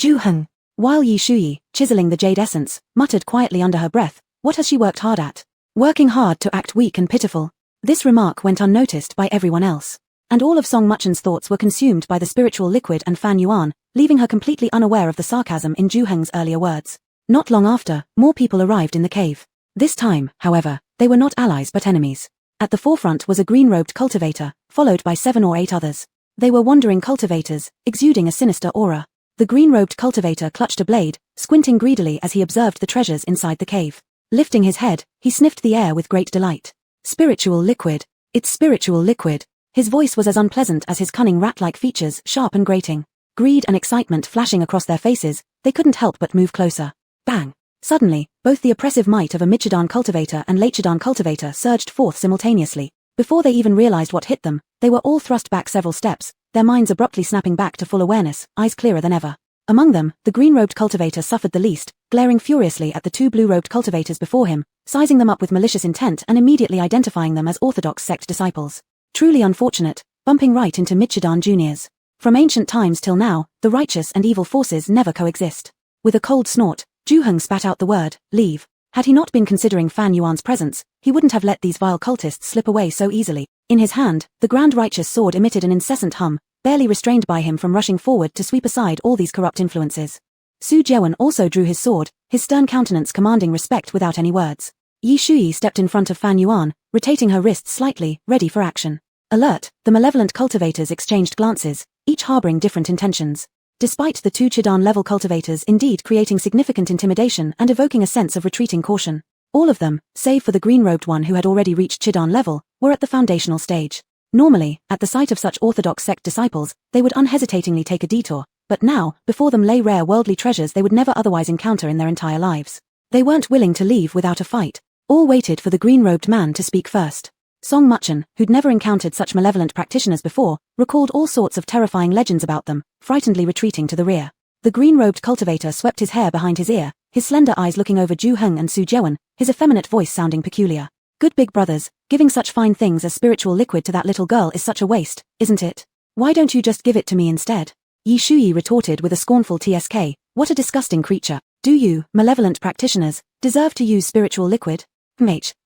Zhu Heng. While Yi Shuyi, chiseling the jade essence, muttered quietly under her breath, "What has she worked hard at? Working hard to act weak and pitiful." This remark went unnoticed by everyone else. And all of Song Muchen's thoughts were consumed by the spiritual liquid and Fan Yuan, leaving her completely unaware of the sarcasm in Zhu Heng's earlier words. Not long after, more people arrived in the cave. This time, however, they were not allies but enemies. At the forefront was a green-robed cultivator, followed by 7 or 8 others. They were wandering cultivators, exuding a sinister aura. The green-robed cultivator clutched a blade, squinting greedily as he observed the treasures inside the cave. Lifting his head, he sniffed the air with great delight. "Spiritual liquid. It's spiritual liquid." His voice was as unpleasant as his cunning rat-like features, sharp and grating. Greed and excitement flashing across their faces, they couldn't help but move closer. Bang! Suddenly, both the oppressive might of a Michidan cultivator and Lachidan cultivator surged forth simultaneously. Before they even realized what hit them, they were all thrust back several steps, their minds abruptly snapping back to full awareness, eyes clearer than ever. Among them, the green-robed cultivator suffered the least, glaring furiously at the two blue-robed cultivators before him, sizing them up with malicious intent and immediately identifying them as orthodox sect disciples. Truly unfortunate, bumping right into Michidan juniors. From ancient times till now, the righteous and evil forces never coexist. With a cold snort, Juheng spat out the word, leave. Had he not been considering Fan Yuan's presence, he wouldn't have let these vile cultists slip away so easily. In his hand, the grand righteous sword emitted an incessant hum, barely restrained by him from rushing forward to sweep aside all these corrupt influences. Su Jiawen also drew his sword, his stern countenance commanding respect without any words. Yi Shuyi stepped in front of Fan Yuan, rotating her wrists slightly, ready for action. Alert, the malevolent cultivators exchanged glances, each harboring different intentions. Despite the two Chidan-level cultivators indeed creating significant intimidation and evoking a sense of retreating caution, all of them, save for the green-robed one who had already reached Chidan level, were at the foundational stage. Normally, at the sight of such orthodox sect disciples, they would unhesitatingly take a detour, but now, before them lay rare worldly treasures they would never otherwise encounter in their entire lives. They weren't willing to leave without a fight. All waited for the green-robed man to speak first. Song Muchen, who'd never encountered such malevolent practitioners before, recalled all sorts of terrifying legends about them, frightenedly retreating to the rear. The green-robed cultivator swept his hair behind his ear, his slender eyes looking over Juheng and Su Jiawen, his effeminate voice sounding peculiar. Good big brothers, giving such fine things as spiritual liquid to that little girl is such a waste, isn't it? Why don't you just give it to me instead? Yi Shuyi retorted with a scornful TSK, what a disgusting creature. Do you, malevolent practitioners, deserve to use spiritual liquid?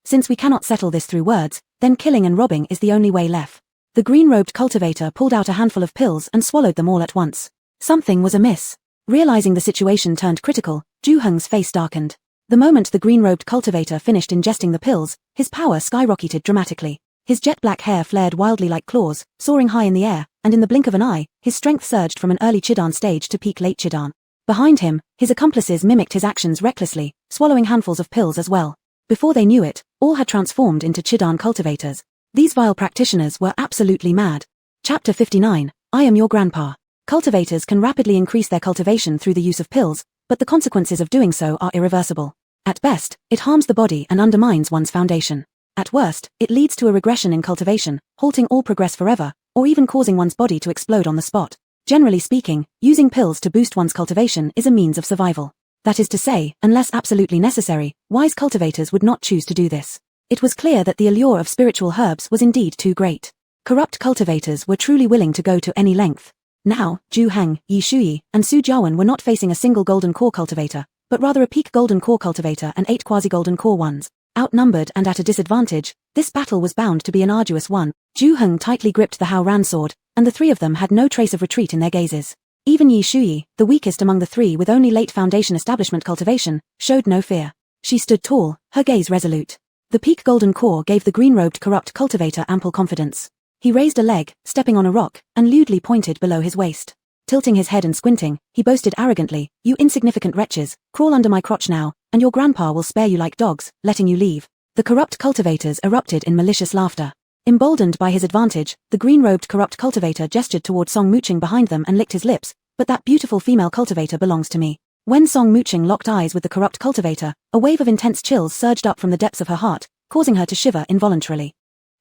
Since we cannot settle this through words, then killing and robbing is the only way left. The green-robed cultivator pulled out a handful of pills and swallowed them all at once. Something was amiss. Realizing the situation turned critical, Juheng's face darkened. The moment the green-robed cultivator finished ingesting the pills, his power skyrocketed dramatically. His jet-black hair flared wildly like claws, soaring high in the air, and in the blink of an eye, his strength surged from an early Chidan stage to peak late Chidan. Behind him, his accomplices mimicked his actions recklessly, swallowing handfuls of pills as well. Before they knew it, all had transformed into Chidan cultivators. These vile practitioners were absolutely mad. Chapter 59, I am your grandpa. Cultivators can rapidly increase their cultivation through the use of pills, but the consequences of doing so are irreversible. At best, it harms the body and undermines one's foundation. At worst, it leads to a regression in cultivation, halting all progress forever, or even causing one's body to explode on the spot. Generally speaking, using pills to boost one's cultivation is a means of survival. That is to say, unless absolutely necessary, wise cultivators would not choose to do this. It was clear that the allure of spiritual herbs was indeed too great. Corrupt cultivators were truly willing to go to any length. Now, Juheng, Yi Shuyi, and Su Jiawen were not facing a single golden core cultivator, but rather a peak golden core cultivator and 8 quasi-golden core ones. Outnumbered and at a disadvantage, this battle was bound to be an arduous one. Juheng tightly gripped the Hao Ran sword, and the three of them had no trace of retreat in their gazes. Even Yi Shuyi, the weakest among the three with only late foundation establishment cultivation, showed no fear. She stood tall, her gaze resolute. The peak golden core gave the green-robed corrupt cultivator ample confidence. He raised a leg, stepping on a rock, and lewdly pointed below his waist. Tilting his head and squinting, he boasted arrogantly, you insignificant wretches, crawl under my crotch now, and your grandpa will spare you like dogs, letting you leave. The corrupt cultivators erupted in malicious laughter. Emboldened by his advantage, the green-robed corrupt cultivator gestured toward Song Muching behind them and licked his lips, but that beautiful female cultivator belongs to me. When Song Muching locked eyes with the corrupt cultivator, a wave of intense chills surged up from the depths of her heart, causing her to shiver involuntarily.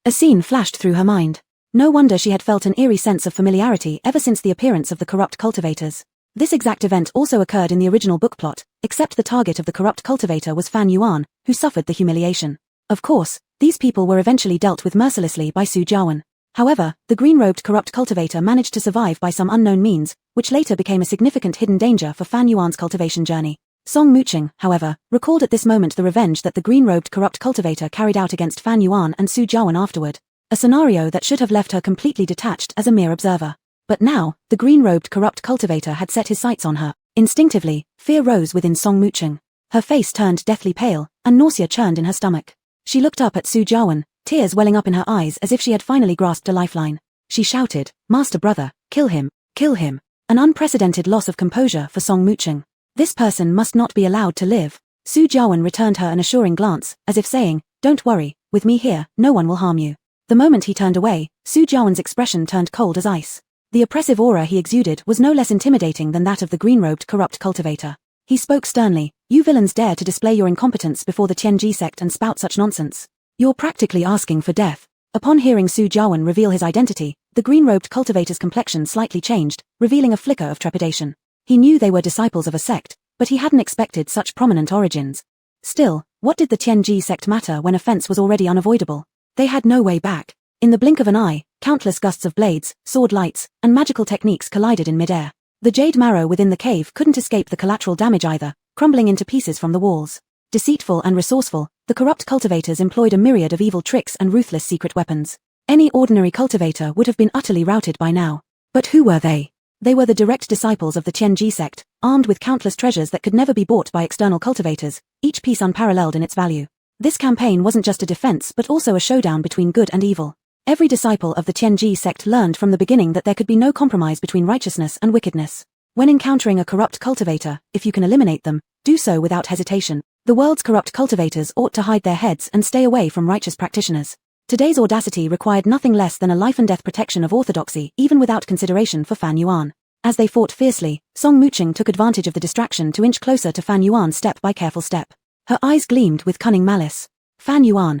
A scene flashed through her mind. No wonder she had felt an eerie sense of familiarity ever since the appearance of the corrupt cultivators. This exact event also occurred in the original book plot, except the target of the corrupt cultivator was Fan Yuan, who suffered the humiliation. Of course, these people were eventually dealt with mercilessly by Su Jiawen. However, the green-robed corrupt cultivator managed to survive by some unknown means, which later became a significant hidden danger for Fan Yuan's cultivation journey. Song Muching, however, recalled at this moment the revenge that the green-robed corrupt cultivator carried out against Fan Yuan and Su Jiawen afterward. A scenario that should have left her completely detached as a mere observer. But now, the green-robed corrupt cultivator had set his sights on her. Instinctively, fear rose within Song Muching. Her face turned deathly pale, and nausea churned in her stomach. She looked up at Su Jiawen, tears welling up in her eyes as if she had finally grasped a lifeline. She shouted, Master brother, kill him, kill him. An unprecedented loss of composure for Song Muching. This person must not be allowed to live. Su Jiawen returned her an assuring glance, as if saying, don't worry, with me here, no one will harm you. The moment he turned away, Su Jiawen's expression turned cold as ice. The oppressive aura he exuded was no less intimidating than that of the green-robed corrupt cultivator. He spoke sternly, You villains dare to display your incompetence before the Tianji sect and spout such nonsense. You're practically asking for death. Upon hearing Su Jiawen reveal his identity, the green-robed cultivator's complexion slightly changed, revealing a flicker of trepidation. He knew they were disciples of a sect, but he hadn't expected such prominent origins. Still, what did the Tianji sect matter when offense was already unavoidable? They had no way back. In the blink of an eye, countless gusts of blades, sword lights, and magical techniques collided in midair. The jade marrow within the cave couldn't escape the collateral damage either, crumbling into pieces from the walls. Deceitful and resourceful, the corrupt cultivators employed a myriad of evil tricks and ruthless secret weapons. Any ordinary cultivator would have been utterly routed by now. But who were they? They were the direct disciples of the Tianji sect, armed with countless treasures that could never be bought by external cultivators, each piece unparalleled in its value. This campaign wasn't just a defense but also a showdown between good and evil. Every disciple of the Tianji sect learned from the beginning that there could be no compromise between righteousness and wickedness. When encountering a corrupt cultivator, if you can eliminate them, do so without hesitation. The world's corrupt cultivators ought to hide their heads and stay away from righteous practitioners. Today's audacity required nothing less than a life-and-death protection of orthodoxy, even without consideration for Fan Yuan. As they fought fiercely, Song Muqing took advantage of the distraction to inch closer to Fan Yuan step by careful step. Her eyes gleamed with cunning malice. Fan Yuan,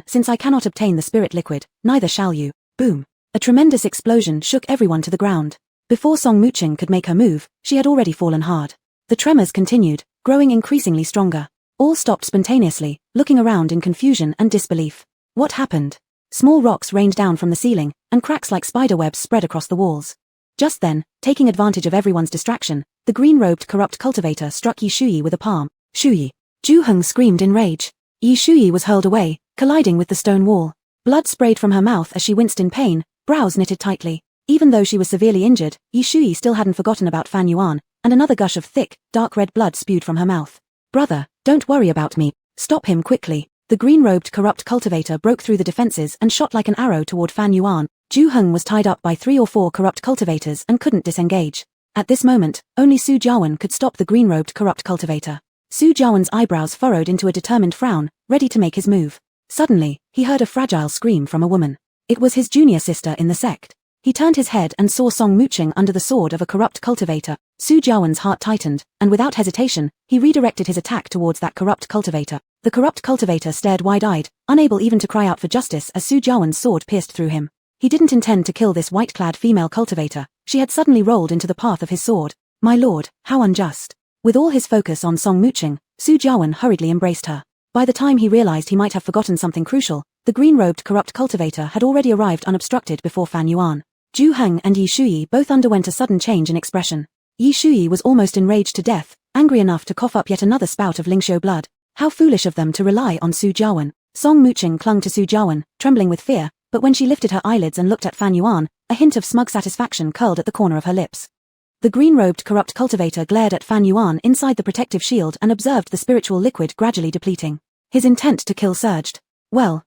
since I cannot obtain the spirit liquid, neither shall you. Boom. A tremendous explosion shook everyone to the ground. Before Song Muqing could make her move, she had already fallen hard. The tremors continued, growing increasingly stronger. All stopped spontaneously, looking around in confusion and disbelief. What happened? Small rocks rained down from the ceiling, and cracks like spiderwebs spread across the walls. Just then, taking advantage of everyone's distraction, the green-robed corrupt cultivator struck Yi Shuyi with a palm. Shuyi! Zhu Heng screamed in rage. Yi Shuyi was hurled away, colliding with the stone wall. Blood sprayed from her mouth as she winced in pain, brows knitted tightly. Even though she was severely injured, Yi Shuyi still hadn't forgotten about Fan Yuan, and another gush of thick, dark red blood spewed from her mouth. Brother, don't worry about me. Stop him quickly. The green-robed corrupt cultivator broke through the defenses and shot like an arrow toward Fan Yuan. Zhu Heng was tied up by 3 or 4 corrupt cultivators and couldn't disengage. At this moment, only Su Jiawen could stop the green-robed corrupt cultivator. Su Jiawen's eyebrows furrowed into a determined frown, ready to make his move. Suddenly, he heard a fragile scream from a woman. It was his junior sister in the sect. He turned his head and saw Song Muqing under the sword of a corrupt cultivator. Su Jiawen's heart tightened, and without hesitation, he redirected his attack towards that corrupt cultivator. The corrupt cultivator stared wide-eyed, unable even to cry out for justice as Su Jiawen's sword pierced through him. He didn't intend to kill this white-clad female cultivator. She had suddenly rolled into the path of his sword. My lord, how unjust. With all his focus on Song Muqing, Su Jiawen hurriedly embraced her. By the time he realized he might have forgotten something crucial, the green-robed corrupt cultivator had already arrived unobstructed before Fan Yuan. Zhu Heng and Yi Shuyi both underwent a sudden change in expression. Yi Shuyi was almost enraged to death, angry enough to cough up yet another spout of Lingxiu blood. How foolish of them to rely on Su Jiawen. Song Muqing clung to Su Jiawen, trembling with fear, but when she lifted her eyelids and looked at Fan Yuan, a hint of smug satisfaction curled at the corner of her lips. The green-robed corrupt cultivator glared at Fan Yuan inside the protective shield and observed the spiritual liquid gradually depleting. His intent to kill surged. Well,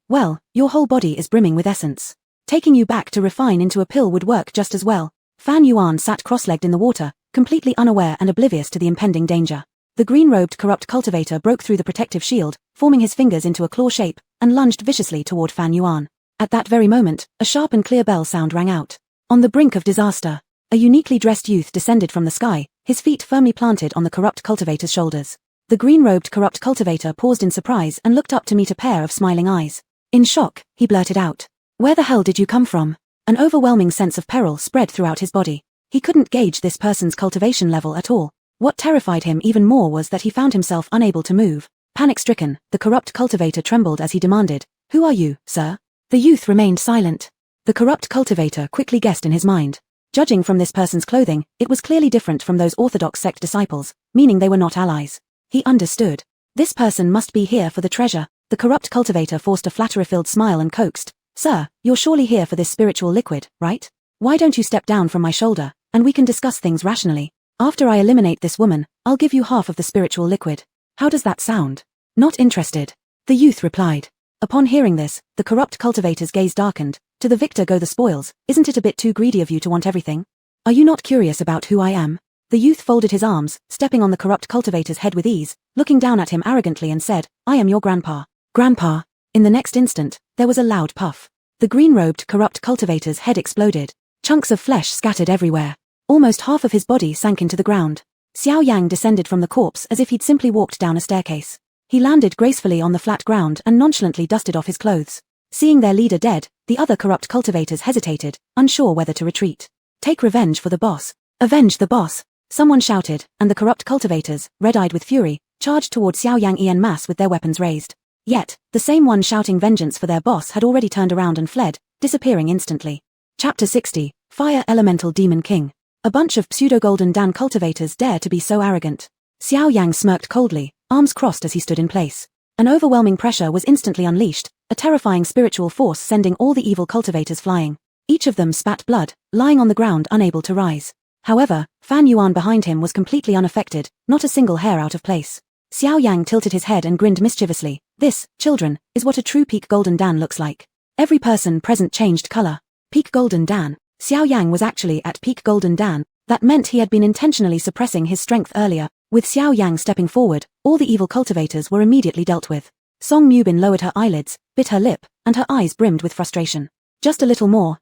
your whole body is brimming with essence. Taking you back to refine into a pill would work just as well. Fan Yuan sat cross-legged in the water, completely unaware and oblivious to the impending danger. The green-robed corrupt cultivator broke through the protective shield, forming his fingers into a claw shape, and lunged viciously toward Fan Yuan. At that very moment, a sharp and clear bell sound rang out. On the brink of disaster, a uniquely dressed youth descended from the sky, his feet firmly planted on the corrupt cultivator's shoulders. The green-robed corrupt cultivator paused in surprise and looked up to meet a pair of smiling eyes. In shock, he blurted out, "Where the hell did you come from?" An overwhelming sense of peril spread throughout his body. He couldn't gauge this person's cultivation level at all. What terrified him even more was that he found himself unable to move. Panic-stricken, the corrupt cultivator trembled as he demanded, "Who are you, sir?" The youth remained silent. The corrupt cultivator quickly guessed in his mind. Judging from this person's clothing, it was clearly different from those orthodox sect disciples, meaning they were not allies. He understood. This person must be here for the treasure. The corrupt cultivator forced a flattery-filled smile and coaxed, "Sir, you're surely here for this spiritual liquid, right? Why don't you step down from my shoulder, and we can discuss things rationally? After I eliminate this woman, I'll give you half of the spiritual liquid. How does that sound?" "Not interested," the youth replied. Upon hearing this, the corrupt cultivator's gaze darkened. "To the victor go the spoils. Isn't it a bit too greedy of you to want everything? Are you not curious about who I am?" The youth folded his arms, stepping on the corrupt cultivator's head with ease, looking down at him arrogantly and said, "I am your grandpa." "Grandpa." In the next instant, there was a loud puff. The green-robed corrupt cultivator's head exploded. Chunks of flesh scattered everywhere. Almost half of his body sank into the ground. Xiao Yang descended from the corpse as if he'd simply walked down a staircase. He landed gracefully on the flat ground and nonchalantly dusted off his clothes. Seeing their leader dead, the other corrupt cultivators hesitated, unsure whether to retreat. Take revenge for the boss. Avenge the boss! Someone shouted, and the corrupt cultivators, red-eyed with fury, charged toward Xiao Yang en masse with their weapons raised. Yet, the same one shouting vengeance for their boss had already turned around and fled, disappearing instantly. Chapter 60, Fire Elemental Demon King. A bunch of pseudo-Golden Dan cultivators dare to be so arrogant. Xiao Yang smirked coldly, arms crossed as he stood in place. An overwhelming pressure was instantly unleashed, a terrifying spiritual force sending all the evil cultivators flying. Each of them spat blood, lying on the ground unable to rise. However, Fan Yuan behind him was completely unaffected, not a single hair out of place. Xiao Yang tilted his head and grinned mischievously. This, children, is what a true peak Golden Dan looks like. Every person present changed color. Peak Golden Dan. Xiao Yang was actually at peak Golden Dan. That meant he had been intentionally suppressing his strength earlier. With Xiao Yang stepping forward, all the evil cultivators were immediately dealt with. Song Mubin lowered her eyelids, bit her lip, and her eyes brimmed with frustration. Just a little more,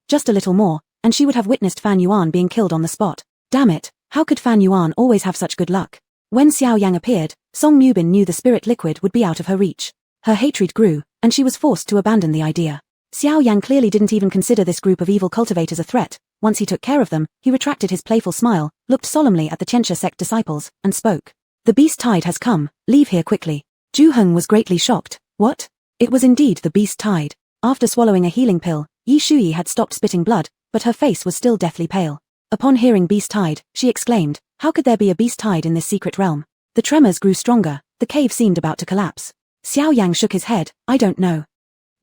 and she would have witnessed Fan Yuan being killed on the spot. Damn it, how could Fan Yuan always have such good luck? When Xiao Yang appeared, Song Mubin knew the spirit liquid would be out of her reach. Her hatred grew, and she was forced to abandon the idea. Xiao Yang clearly didn't even consider this group of evil cultivators a threat. Once he took care of them, he retracted his playful smile, looked solemnly at the Chencha sect disciples, and spoke. The beast tide has come, leave here quickly. Zhu Heng was greatly shocked. What? It was indeed the beast tide. After swallowing a healing pill, Yi Shui had stopped spitting blood, but her face was still deathly pale. Upon hearing beast tide, she exclaimed, how could there be a beast tide in this secret realm? The tremors grew stronger, the cave seemed about to collapse. Xiao Yang shook his head, I don't know.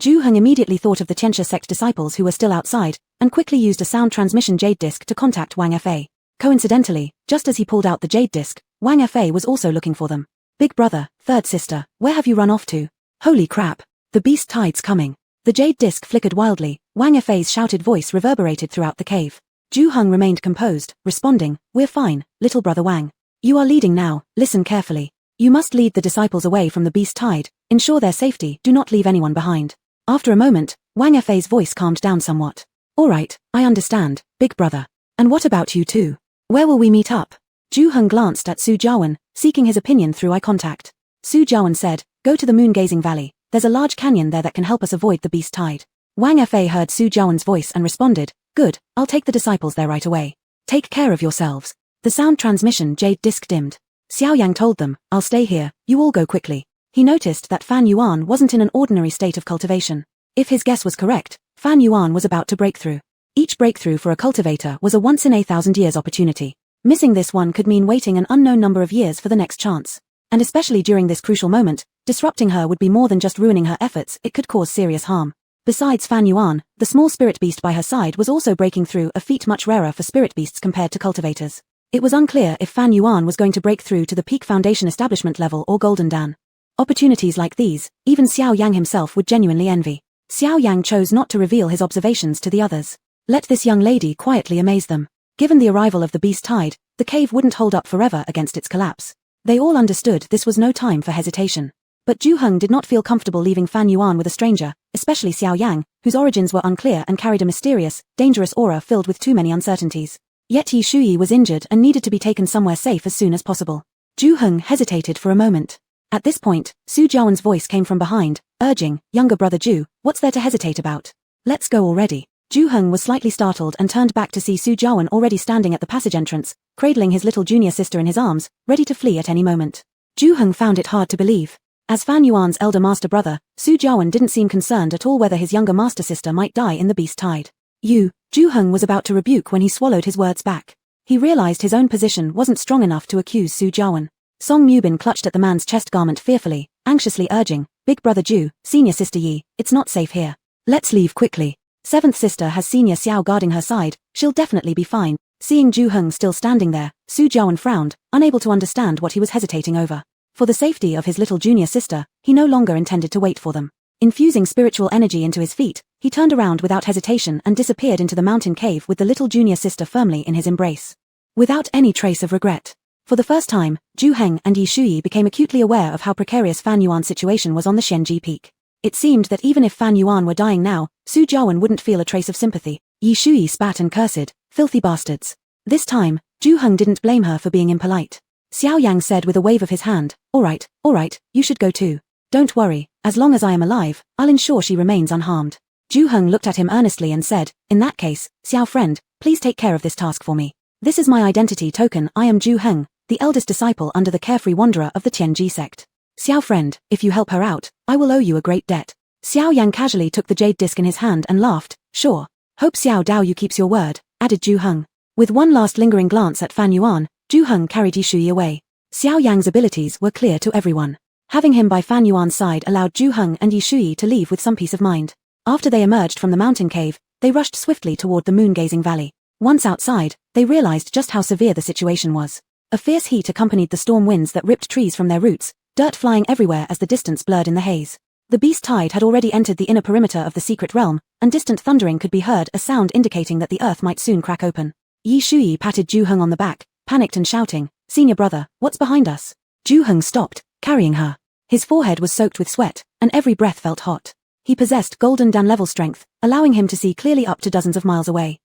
Zhu Heng immediately thought of the Chencha sect disciples who were still outside, and quickly used a sound transmission jade disc to contact Wang Fa. Coincidentally, just as he pulled out the jade disc, Wang Fa was also looking for them. Big brother, third sister, where have you run off to? Holy crap, the beast tide's coming. The jade disc flickered wildly, Wang Fa's shouted voice reverberated throughout the cave. Zhu Heng remained composed, responding, we're fine, little brother Wang. You are leading now, listen carefully. You must lead the disciples away from the beast tide, ensure their safety, do not leave anyone behind. After a moment, Wang Fa's voice calmed down somewhat. Alright, I understand, big brother. And what about you two? Where will we meet up? Zhu Heng glanced at Su Jiawen, seeking his opinion through eye contact. Su Jiawen said, go to the moon-gazing valley, there's a large canyon there that can help us avoid the beast tide. Wang Fa heard Su Jiawen's voice and responded, good, I'll take the disciples there right away. Take care of yourselves. The sound transmission jade disc dimmed. Xiao Yang told them, I'll stay here, you all go quickly. He noticed that Fan Yuan wasn't in an ordinary state of cultivation. If his guess was correct, Fan Yuan was about to break through. Each breakthrough for a cultivator was a once-in-a-thousand-years opportunity. Missing this one could mean waiting an unknown number of years for the next chance. And especially during this crucial moment, disrupting her would be more than just ruining her efforts, it could cause serious harm. Besides Fan Yuan, the small spirit beast by her side was also breaking through, a feat much rarer for spirit beasts compared to cultivators. It was unclear if Fan Yuan was going to break through to the peak foundation establishment level or Golden Dan. Opportunities like these, even Xiao Yang himself would genuinely envy. Xiao Yang chose not to reveal his observations to the others. Let this young lady quietly amaze them. Given the arrival of the beast tide, the cave wouldn't hold up forever against its collapse. They all understood this was no time for hesitation. But Zhu Heng did not feel comfortable leaving Fan Yuan with a stranger, especially Xiao Yang, whose origins were unclear and carried a mysterious, dangerous aura filled with too many uncertainties. Yet Yi Shui was injured and needed to be taken somewhere safe as soon as possible. Zhu Heng hesitated for a moment. At this point, Su Jiawen's voice came from behind, urging, younger brother Zhu, what's there to hesitate about? Let's go already. Zhu Heng was slightly startled and turned back to see Su Jiawen already standing at the passage entrance, cradling his little junior sister in his arms, ready to flee at any moment. Zhu Heng found it hard to believe. As Fan Yuan's elder master brother, Su Jiawen didn't seem concerned at all whether his younger master sister might die in the beast tide. Zhu Heng was about to rebuke when he swallowed his words back. He realized his own position wasn't strong enough to accuse Su Jiawen. Song Mubin clutched at the man's chest garment fearfully, anxiously urging, big brother Zhu, senior sister Yi, it's not safe here. Let's leave quickly. Seventh sister has senior Xiao guarding her side, she'll definitely be fine. Seeing Zhu Heng still standing there, Su Jiawen frowned, unable to understand what he was hesitating over. For the safety of his little junior sister, he no longer intended to wait for them. Infusing spiritual energy into his feet, he turned around without hesitation and disappeared into the mountain cave with the little junior sister firmly in his embrace. Without any trace of regret. For the first time, Zhu Heng and Yi Shui became acutely aware of how precarious Fan Yuan's situation was on the Xianji peak. It seemed that even if Fan Yuan were dying now, Su Jiawen wouldn't feel a trace of sympathy. Yi Shui spat and cursed, filthy bastards. This time, Zhu Heng didn't blame her for being impolite. Xiao Yang said with a wave of his hand. All right, you should go too. Don't worry, as long as I am alive, I'll ensure she remains unharmed. Zhu Heng looked at him earnestly and said, in that case, Xiao friend, please take care of this task for me. This is my identity token. I am Zhu Heng, the eldest disciple under the carefree wanderer of the Tianji sect. Xiao friend, if you help her out, I will owe you a great debt. Xiao Yang casually took the jade disc in his hand and laughed. Sure. Hope Xiao Dao you keeps your word, added Zhu Heng. With one last lingering glance at Fan Yuan, Zhu Heng carried Yishui away. Xiao Yang's abilities were clear to everyone. Having him by Fan Yuan's side allowed Zhu Heng and Yishui to leave with some peace of mind. After they emerged from the mountain cave, they rushed swiftly toward the moon-gazing valley. Once outside, they realized just how severe the situation was. A fierce heat accompanied the storm winds that ripped trees from their roots, dirt flying everywhere as the distance blurred in the haze. The beast tide had already entered the inner perimeter of the secret realm, and distant thundering could be heard, a sound indicating that the earth might soon crack open. Yishui patted Zhu Heng on the back, panicked and shouting, "Senior brother, what's behind us?" Zhu Heng stopped, carrying her. His forehead was soaked with sweat, and every breath felt hot. He possessed golden Dan level strength, allowing him to see clearly up to dozens of miles away.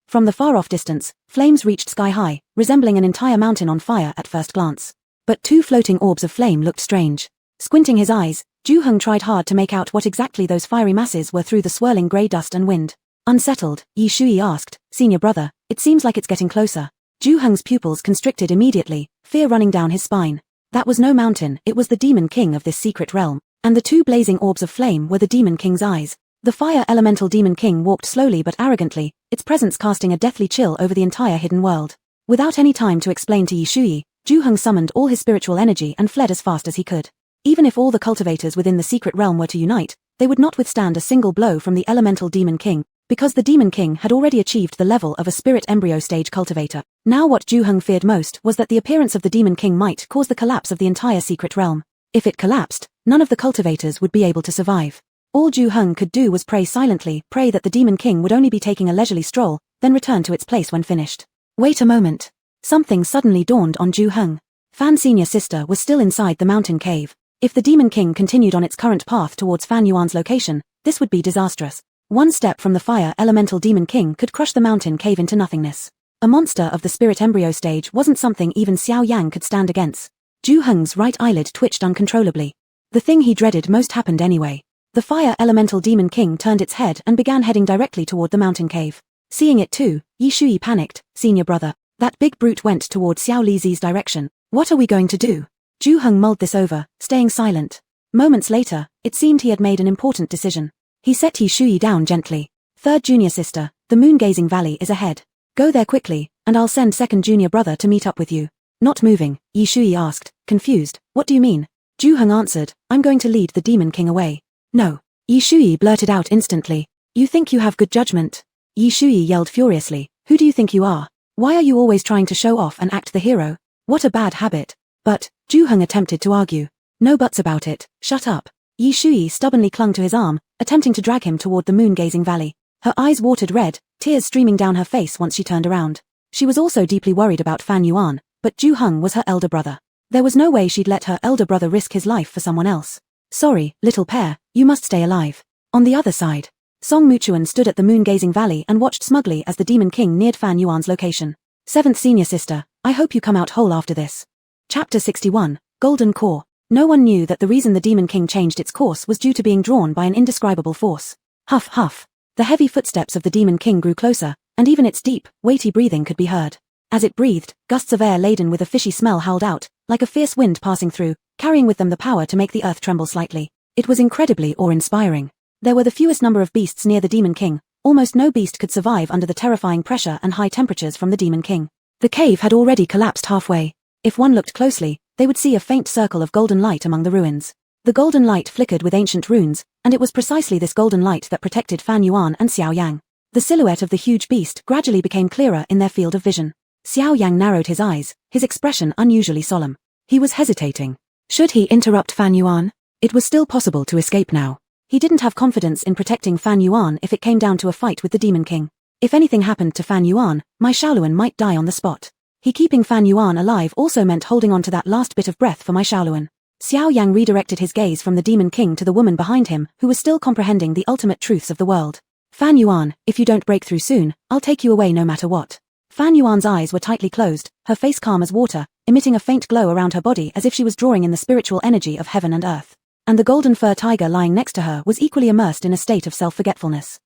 From the far-off distance, flames reached sky-high, resembling an entire mountain on fire at first glance. But two floating orbs of flame looked strange. Squinting his eyes, Zhu Heng tried hard to make out what exactly those fiery masses were through the swirling grey dust and wind. Unsettled, Yishui asked, "Senior brother, it seems like it's getting closer." Zhu Heng's pupils constricted immediately, fear running down his spine. That was no mountain, it was the demon king of this secret realm, and the two blazing orbs of flame were the demon king's eyes. The fire elemental demon king walked slowly but arrogantly, its presence casting a deathly chill over the entire hidden world. Without any time to explain to Yishui, Zhu Heng summoned all his spiritual energy and fled as fast as he could. Even if all the cultivators within the secret realm were to unite, they would not withstand a single blow from the elemental demon king, because the demon king had already achieved the level of a spirit embryo stage cultivator. Now what Zhu Heng feared most was that the appearance of the demon king might cause the collapse of the entire secret realm. If it collapsed, none of the cultivators would be able to survive. All Zhu Heng could do was pray silently, pray that the demon king would only be taking a leisurely stroll, then return to its place when finished. Wait a moment. Something suddenly dawned on Zhu Heng. Fan's senior sister was still inside the mountain cave. If the demon king continued on its current path towards Fan Yuan's location, this would be disastrous. One step from the fire elemental demon king could crush the mountain cave into nothingness. A monster of the spirit embryo stage wasn't something even Xiao Yang could stand against. Zhu Heng's right eyelid twitched uncontrollably. The thing he dreaded most happened anyway. The fire elemental demon king turned its head and began heading directly toward the mountain cave. Seeing it too, Yishui panicked, "Senior brother, that big brute went toward Xiao Lizi's direction. What are we going to do?" Zhu Heng mulled this over, staying silent. Moments later, it seemed he had made an important decision. He set Yishui down gently. "Third junior sister, the moon-gazing valley is ahead. Go there quickly, and I'll send second junior brother to meet up with you." Not moving, Yishui asked, confused, "What do you mean?" Zhu Heng answered, "I'm going to lead the demon king away." "No." Yishui blurted out instantly. "You think you have good judgment?" Yishui yelled furiously, "Who do you think you are? Why are you always trying to show off and act the hero? What a bad habit." But, Zhu Heng attempted to argue. "No buts about it, shut up." Yishui stubbornly clung to his arm, attempting to drag him toward the moon-gazing valley. Her eyes watered red, tears streaming down her face once she turned around. She was also deeply worried about Fan Yuan, but Zhu Heng was her elder brother. There was no way she'd let her elder brother risk his life for someone else. "Sorry, little pair, you must stay alive." On the other side, Song Muchuan stood at the moon-gazing valley and watched smugly as the demon king neared Fan Yuan's location. "Seventh senior sister, I hope you come out whole after this." Chapter 61, Golden Core. No one knew that the reason the demon king changed its course was due to being drawn by an indescribable force. Huff huff. The heavy footsteps of the demon king grew closer, and even its deep, weighty breathing could be heard. As it breathed, gusts of air laden with a fishy smell howled out, like a fierce wind passing through, carrying with them the power to make the earth tremble slightly. It was incredibly awe-inspiring. There were the fewest number of beasts near the demon king. Almost no beast could survive under the terrifying pressure and high temperatures from the demon king. The cave had already collapsed halfway. If one looked closely, they would see a faint circle of golden light among the ruins. The golden light flickered with ancient runes, and it was precisely this golden light that protected Fan Yuan and Xiao Yang. The silhouette of the huge beast gradually became clearer in their field of vision. Xiao Yang narrowed his eyes, his expression unusually solemn. He was hesitating. Should he interrupt Fan Yuan? It was still possible to escape now. He didn't have confidence in protecting Fan Yuan if it came down to a fight with the demon king. If anything happened to Fan Yuan, my Shaoluan might die on the spot. Keeping Fan Yuan alive also meant holding on to that last bit of breath for my Shaoluan. Xiao Yang redirected his gaze from the demon king to the woman behind him, who was still comprehending the ultimate truths of the world. "Fan Yuan, if you don't break through soon, I'll take you away no matter what." Fan Yuan's eyes were tightly closed, her face calm as water, emitting a faint glow around her body as if she was drawing in the spiritual energy of heaven and earth. And the golden fur tiger lying next to her was equally immersed in a state of self-forgetfulness.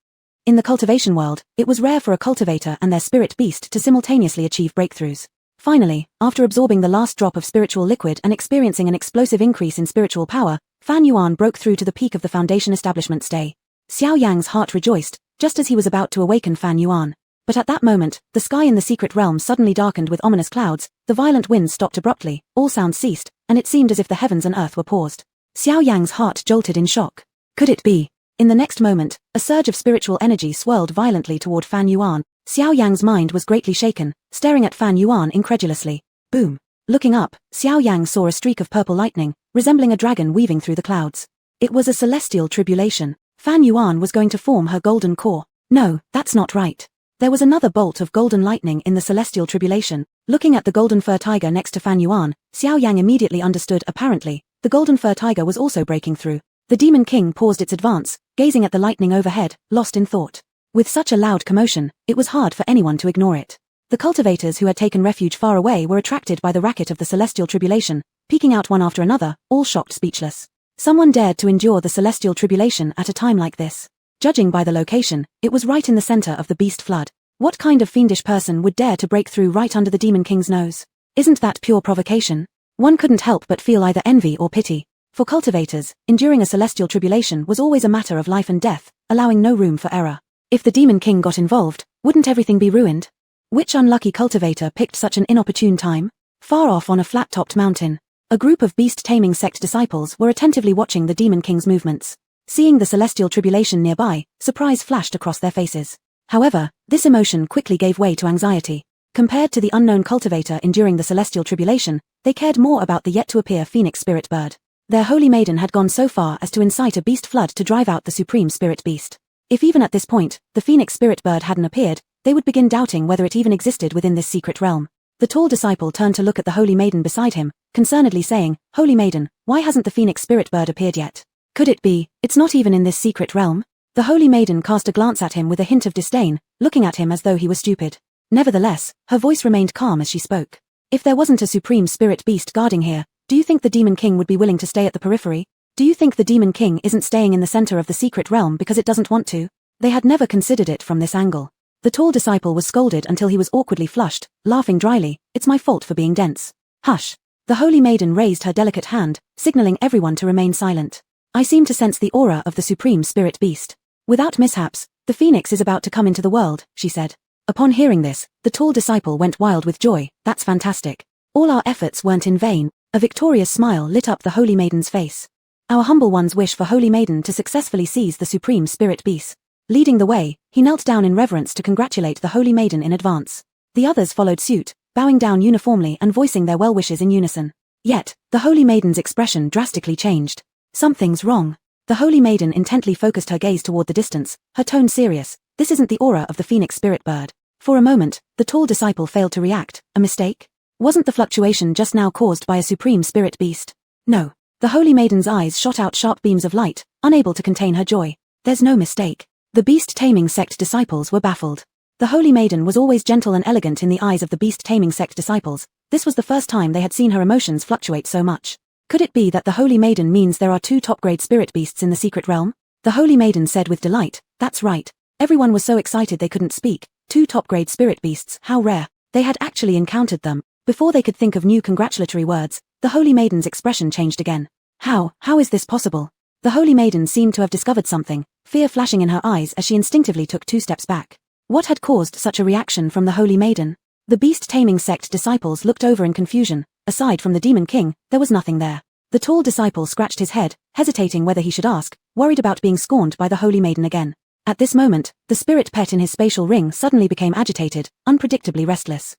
In the cultivation world, it was rare for a cultivator and their spirit beast to simultaneously achieve breakthroughs. Finally, after absorbing the last drop of spiritual liquid and experiencing an explosive increase in spiritual power, Fan Yuan broke through to the peak of the Foundation establishment's day. Xiao Yang's heart rejoiced, just as he was about to awaken Fan Yuan. But at that moment, the sky in the secret realm suddenly darkened with ominous clouds, the violent winds stopped abruptly, all sounds ceased, and it seemed as if the heavens and earth were paused. Xiao Yang's heart jolted in shock. Could it be? In the next moment, a surge of spiritual energy swirled violently toward Fan Yuan. Xiao Yang's mind was greatly shaken, staring at Fan Yuan incredulously. Boom! Looking up, Xiao Yang saw a streak of purple lightning, resembling a dragon weaving through the clouds. It was a celestial tribulation. Fan Yuan was going to form her golden core. No, that's not right. There was another bolt of golden lightning in the celestial tribulation. Looking at the golden fur tiger next to Fan Yuan, Xiao Yang immediately understood apparently. The golden fur tiger was also breaking through. The Demon King paused its advance, gazing at the lightning overhead, lost in thought. With such a loud commotion, it was hard for anyone to ignore it. The cultivators who had taken refuge far away were attracted by the racket of the celestial tribulation, peeking out one after another, all shocked speechless. Someone dared to endure the celestial tribulation at a time like this. Judging by the location, it was right in the center of the beast flood. What kind of fiendish person would dare to break through right under the Demon King's nose? Isn't that pure provocation? One couldn't help but feel either envy or pity. For cultivators, enduring a celestial tribulation was always a matter of life and death, allowing no room for error. If the Demon King got involved, wouldn't everything be ruined? Which unlucky cultivator picked such an inopportune time? Far off on a flat-topped mountain, a group of beast-taming sect disciples were attentively watching the Demon King's movements. Seeing the celestial tribulation nearby, surprise flashed across their faces. However, this emotion quickly gave way to anxiety. Compared to the unknown cultivator enduring the celestial tribulation, they cared more about the yet-to-appear phoenix spirit bird. Their holy maiden had gone so far as to incite a beast flood to drive out the supreme spirit beast. If even at this point, the phoenix spirit bird hadn't appeared, they would begin doubting whether it even existed within this secret realm. The tall disciple turned to look at the holy maiden beside him, concernedly saying, "Holy maiden, why hasn't the phoenix spirit bird appeared yet? Could it be, it's not even in this secret realm?" The holy maiden cast a glance at him with a hint of disdain, looking at him as though he were stupid. Nevertheless, her voice remained calm as she spoke. "If there wasn't a supreme spirit beast guarding here, do you think the Demon King would be willing to stay at the periphery? Do you think the Demon King isn't staying in the center of the secret realm because it doesn't want to?" They had never considered it from this angle. The tall disciple was scolded until he was awkwardly flushed, laughing dryly, "It's my fault for being dense." "Hush." The holy maiden raised her delicate hand, signaling everyone to remain silent. "I seem to sense the aura of the supreme spirit beast. Without mishaps, the phoenix is about to come into the world," she said. Upon hearing this, the tall disciple went wild with joy. "That's fantastic. All our efforts weren't in vain." A victorious smile lit up the holy maiden's face. "Our humble ones wish for holy maiden to successfully seize the supreme spirit beast." Leading the way, he knelt down in reverence to congratulate the holy maiden in advance. The others followed suit, bowing down uniformly and voicing their well wishes in unison. Yet, the holy maiden's expression drastically changed. "Something's wrong." The holy maiden intently focused her gaze toward the distance, her tone serious. "This isn't the aura of the phoenix spirit bird." For a moment, the tall disciple failed to react. A mistake? Wasn't the fluctuation just now caused by a supreme spirit beast? No. The holy maiden's eyes shot out sharp beams of light, unable to contain her joy. "There's no mistake." The beast-taming sect disciples were baffled. The holy maiden was always gentle and elegant in the eyes of the beast-taming sect disciples. This was the first time they had seen her emotions fluctuate so much. Could it be that the holy maiden means there are 2 top-grade spirit beasts in the secret realm? The holy maiden said with delight, "That's right." Everyone was so excited they couldn't speak. 2 top-grade spirit beasts, how rare. They had actually encountered them. Before they could think of new congratulatory words, the holy maiden's expression changed again. How is this possible?" The holy maiden seemed to have discovered something, fear flashing in her eyes as she instinctively took 2 steps back. What had caused such a reaction from the holy maiden? The beast-taming sect disciples looked over in confusion. Aside from the Demon King, there was nothing there. The tall disciple scratched his head, hesitating whether he should ask, worried about being scorned by the holy maiden again. At this moment, the spirit pet in his spatial ring suddenly became agitated, unpredictably restless.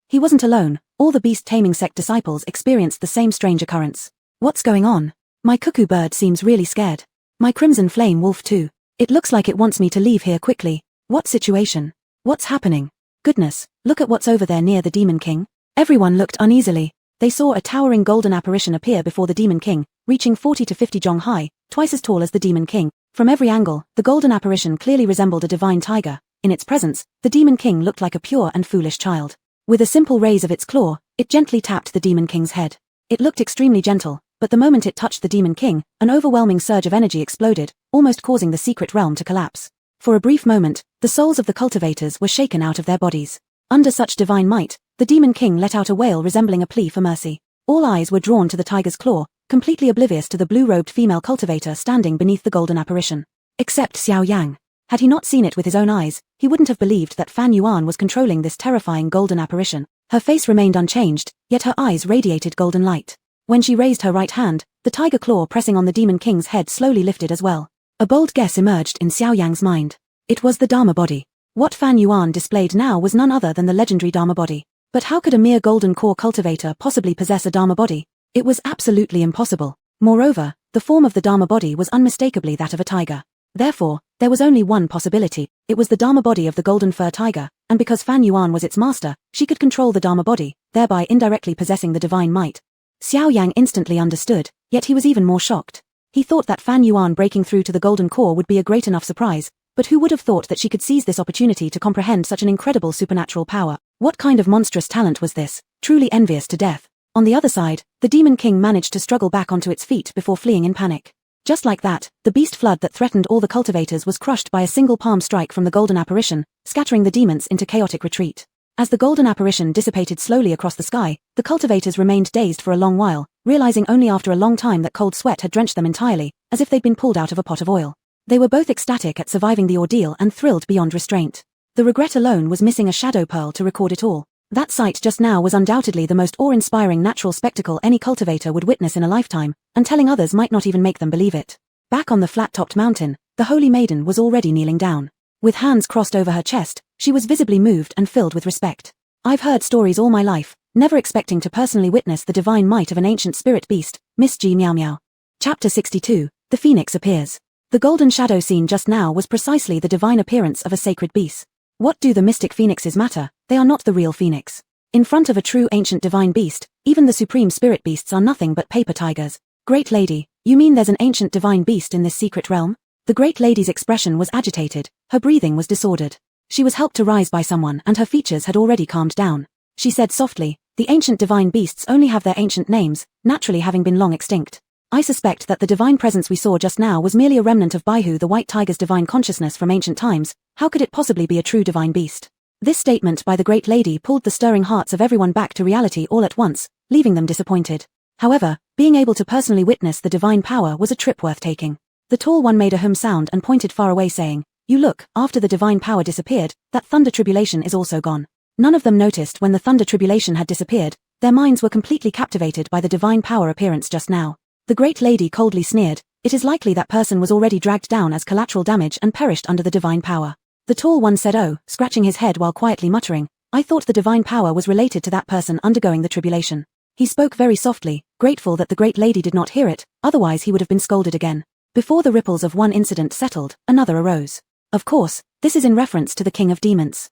He wasn't alone. All the beast-taming sect disciples experienced the same strange occurrence. "What's going on? My cuckoo bird seems really scared. My crimson flame wolf too. It looks like it wants me to leave here quickly. What situation? What's happening? Goodness, look at what's over there near the Demon King." Everyone looked uneasily. They saw a towering golden apparition appear before the Demon King, reaching 40 to 50 jong high, twice as tall as the Demon King. From every angle, the golden apparition clearly resembled a divine tiger. In its presence, the Demon King looked like a pure and foolish child. With a simple raise of its claw, it gently tapped the Demon King's head. It looked extremely gentle, but the moment it touched the Demon King, an overwhelming surge of energy exploded, almost causing the secret realm to collapse. For a brief moment, the souls of the cultivators were shaken out of their bodies. Under such divine might, the Demon King let out a wail resembling a plea for mercy. All eyes were drawn to the tiger's claw, completely oblivious to the blue-robed female cultivator standing beneath the golden apparition. Except Xiao Yang. Had he not seen it with his own eyes, he wouldn't have believed that Fan Yuan was controlling this terrifying golden apparition. Her face remained unchanged, yet her eyes radiated golden light. When she raised her right hand, the tiger claw pressing on the Demon King's head slowly lifted as well. A bold guess emerged in Xiao Yang's mind. It was the Dharma body. What Fan Yuan displayed now was none other than the legendary Dharma body. But how could a mere golden core cultivator possibly possess a Dharma body? It was absolutely impossible. Moreover, the form of the Dharma body was unmistakably that of a tiger. Therefore, there was only one possibility. It was the Dharma body of the golden fur tiger, and because Fan Yuan was its master, she could control the Dharma body, thereby indirectly possessing the divine might. Xiao Yang instantly understood, yet he was even more shocked. He thought that Fan Yuan breaking through to the golden core would be a great enough surprise, but who would have thought that she could seize this opportunity to comprehend such an incredible supernatural power? What kind of monstrous talent was this? Truly envious to death. On the other side, the Demon King managed to struggle back onto its feet before fleeing in panic. Just like that, the beast flood that threatened all the cultivators was crushed by a single palm strike from the golden apparition, scattering the demons into chaotic retreat. As the golden apparition dissipated slowly across the sky, the cultivators remained dazed for a long while, realizing only after a long time that cold sweat had drenched them entirely, as if they'd been pulled out of a pot of oil. They were both ecstatic at surviving the ordeal and thrilled beyond restraint. The regret alone was missing a shadow pearl to record it all. That sight just now was undoubtedly the most awe-inspiring natural spectacle any cultivator would witness in a lifetime, and telling others might not even make them believe it. Back on the flat-topped mountain, the holy maiden was already kneeling down. With hands crossed over her chest, she was visibly moved and filled with respect. I've heard stories all my life, never expecting to personally witness the divine might of an ancient spirit beast, Miss G Meow Meow. Chapter 62, The Phoenix Appears. The golden shadow scene just now was precisely the divine appearance of a sacred beast. What do the mystic phoenixes matter? They are not the real phoenix. In front of a true ancient divine beast, even the supreme spirit beasts are nothing but paper tigers. Great lady, you mean there's an ancient divine beast in this secret realm? The great lady's expression was agitated, her breathing was disordered. She was helped to rise by someone and her features had already calmed down. She said softly, the ancient divine beasts only have their ancient names, naturally having been long extinct. I suspect that the divine presence we saw just now was merely a remnant of Baihu the white tiger's divine consciousness from ancient times. How could it possibly be a true divine beast? This statement by the great lady pulled the stirring hearts of everyone back to reality all at once, leaving them disappointed. However, being able to personally witness the divine power was a trip worth taking. The tall one made a hum sound and pointed far away saying, you look, after the divine power disappeared, that thunder tribulation is also gone. None of them noticed when the thunder tribulation had disappeared, their minds were completely captivated by the divine power appearance just now. The great lady coldly sneered, it is likely that person was already dragged down as collateral damage and perished under the divine power. The tall one said oh, scratching his head while quietly muttering, I thought the divine power was related to that person undergoing the tribulation. He spoke very softly, grateful that the great lady did not hear it, otherwise he would have been scolded again. Before the ripples of one incident settled, another arose. Of course, this is in reference to the king of demons.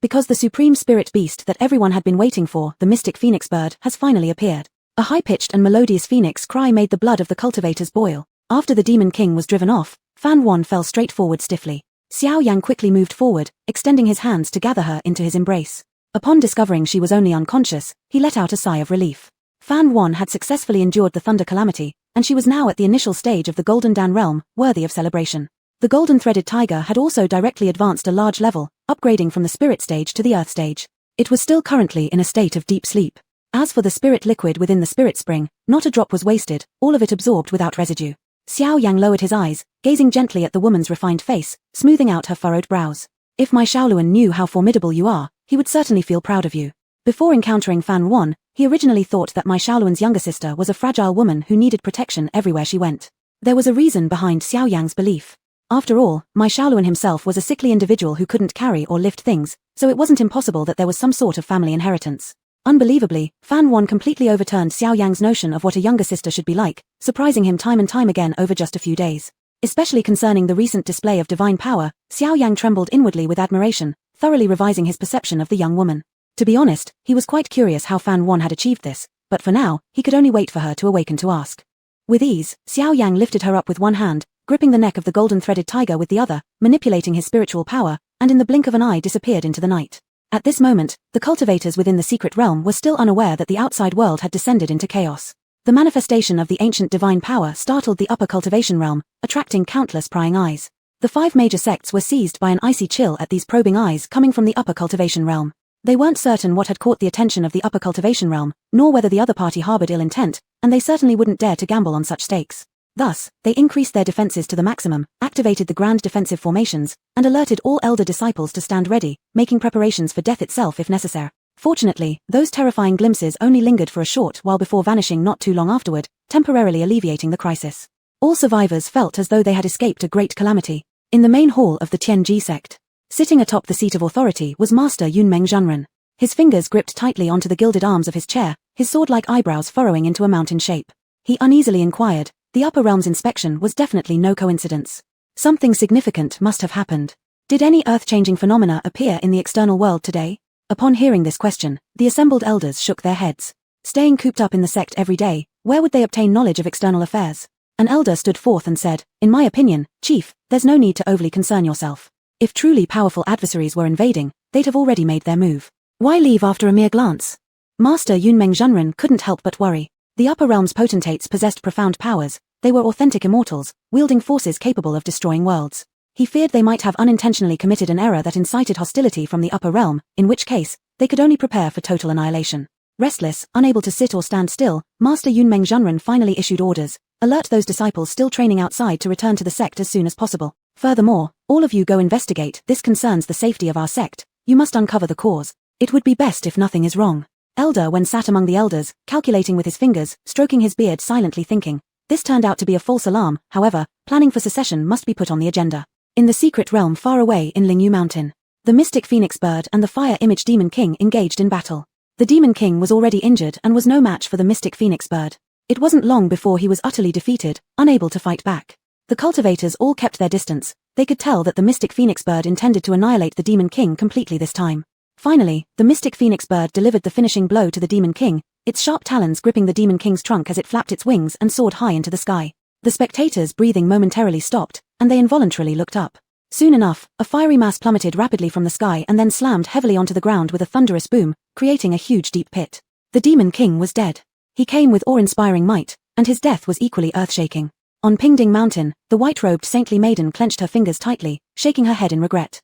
Because the supreme spirit beast that everyone had been waiting for, the mystic phoenix bird, has finally appeared. A high-pitched and melodious phoenix cry made the blood of the cultivators boil. After the demon king was driven off, Fan Wan fell straight forward stiffly. Xiao Yang quickly moved forward, extending his hands to gather her into his embrace. Upon discovering she was only unconscious, he let out a sigh of relief. Fan Wan had successfully endured the thunder calamity, and she was now at the initial stage of the Golden Dan realm, worthy of celebration. The golden-threaded tiger had also directly advanced a large level, upgrading from the spirit stage to the earth stage. It was still currently in a state of deep sleep. As for the spirit liquid within the spirit spring, not a drop was wasted, all of it absorbed without residue. Xiao Yang lowered his eyes, gazing gently at the woman's refined face, smoothing out her furrowed brows. If my Shaoluan knew how formidable you are, he would certainly feel proud of you. Before encountering Fan Wan, he originally thought that my Shaoluan's younger sister was a fragile woman who needed protection everywhere she went. There was a reason behind Xiao Yang's belief. After all, my Shaoluan himself was a sickly individual who couldn't carry or lift things, so it wasn't impossible that there was some sort of family inheritance. Unbelievably, Fan Wan completely overturned Xiao Yang's notion of what a younger sister should be like, surprising him time and time again over just a few days. Especially concerning the recent display of divine power, Xiao Yang trembled inwardly with admiration, thoroughly revising his perception of the young woman. To be honest, he was quite curious how Fan Wan had achieved this, but for now, he could only wait for her to awaken to ask. With ease, Xiao Yang lifted her up with one hand, gripping the neck of the golden-threaded tiger with the other, manipulating his spiritual power, and in the blink of an eye disappeared into the night. At this moment, the cultivators within the secret realm were still unaware that the outside world had descended into chaos. The manifestation of the ancient divine power startled the upper cultivation realm, attracting countless prying eyes. The 5 major sects were seized by an icy chill at these probing eyes coming from the upper cultivation realm. They weren't certain what had caught the attention of the upper cultivation realm, nor whether the other party harbored ill intent, and they certainly wouldn't dare to gamble on such stakes. Thus, they increased their defenses to the maximum, activated the grand defensive formations, and alerted all elder disciples to stand ready, making preparations for death itself if necessary. Fortunately, those terrifying glimpses only lingered for a short while before vanishing not too long afterward, temporarily alleviating the crisis. All survivors felt as though they had escaped a great calamity. In the main hall of the Tianji sect, sitting atop the seat of authority was Master Yunmeng Zhenren. His fingers gripped tightly onto the gilded arms of his chair, his sword-like eyebrows furrowing into a mountain shape. He uneasily inquired, the upper realm's inspection was definitely no coincidence. Something significant must have happened. Did any earth-changing phenomena appear in the external world today? Upon hearing this question, the assembled elders shook their heads. Staying cooped up in the sect every day, where would they obtain knowledge of external affairs? An elder stood forth and said, in my opinion, Chief, there's no need to overly concern yourself. If truly powerful adversaries were invading, they'd have already made their move. Why leave after a mere glance? Master Yunmeng Zhenren couldn't help but worry. The upper realm's potentates possessed profound powers, they were authentic immortals, wielding forces capable of destroying worlds. He feared they might have unintentionally committed an error that incited hostility from the upper realm, in which case, they could only prepare for total annihilation. Restless, unable to sit or stand still, Master Yunmeng Zhenren finally issued orders. Alert those disciples still training outside to return to the sect as soon as possible. Furthermore, all of you go investigate, this concerns the safety of our sect. You must uncover the cause. It would be best if nothing is wrong. Elder Wen sat among the elders, calculating with his fingers, stroking his beard silently thinking. This turned out to be a false alarm, however, planning for secession must be put on the agenda. In the secret realm far away in Lingyu Mountain, the mystic phoenix bird and the fire image demon king engaged in battle. The demon king was already injured and was no match for the mystic phoenix bird. It wasn't long before he was utterly defeated, unable to fight back. The cultivators all kept their distance. They could tell that the mystic phoenix bird intended to annihilate the demon king completely this time. Finally, the mystic phoenix bird delivered the finishing blow to the demon king, its sharp talons gripping the demon king's trunk as it flapped its wings and soared high into the sky. The spectators' breathing momentarily stopped, and they involuntarily looked up. Soon enough, a fiery mass plummeted rapidly from the sky and then slammed heavily onto the ground with a thunderous boom, creating a huge deep pit. The demon king was dead. He came with awe-inspiring might, and his death was equally earth-shaking. On Pingding Mountain, the white-robed saintly maiden clenched her fingers tightly, shaking her head in regret.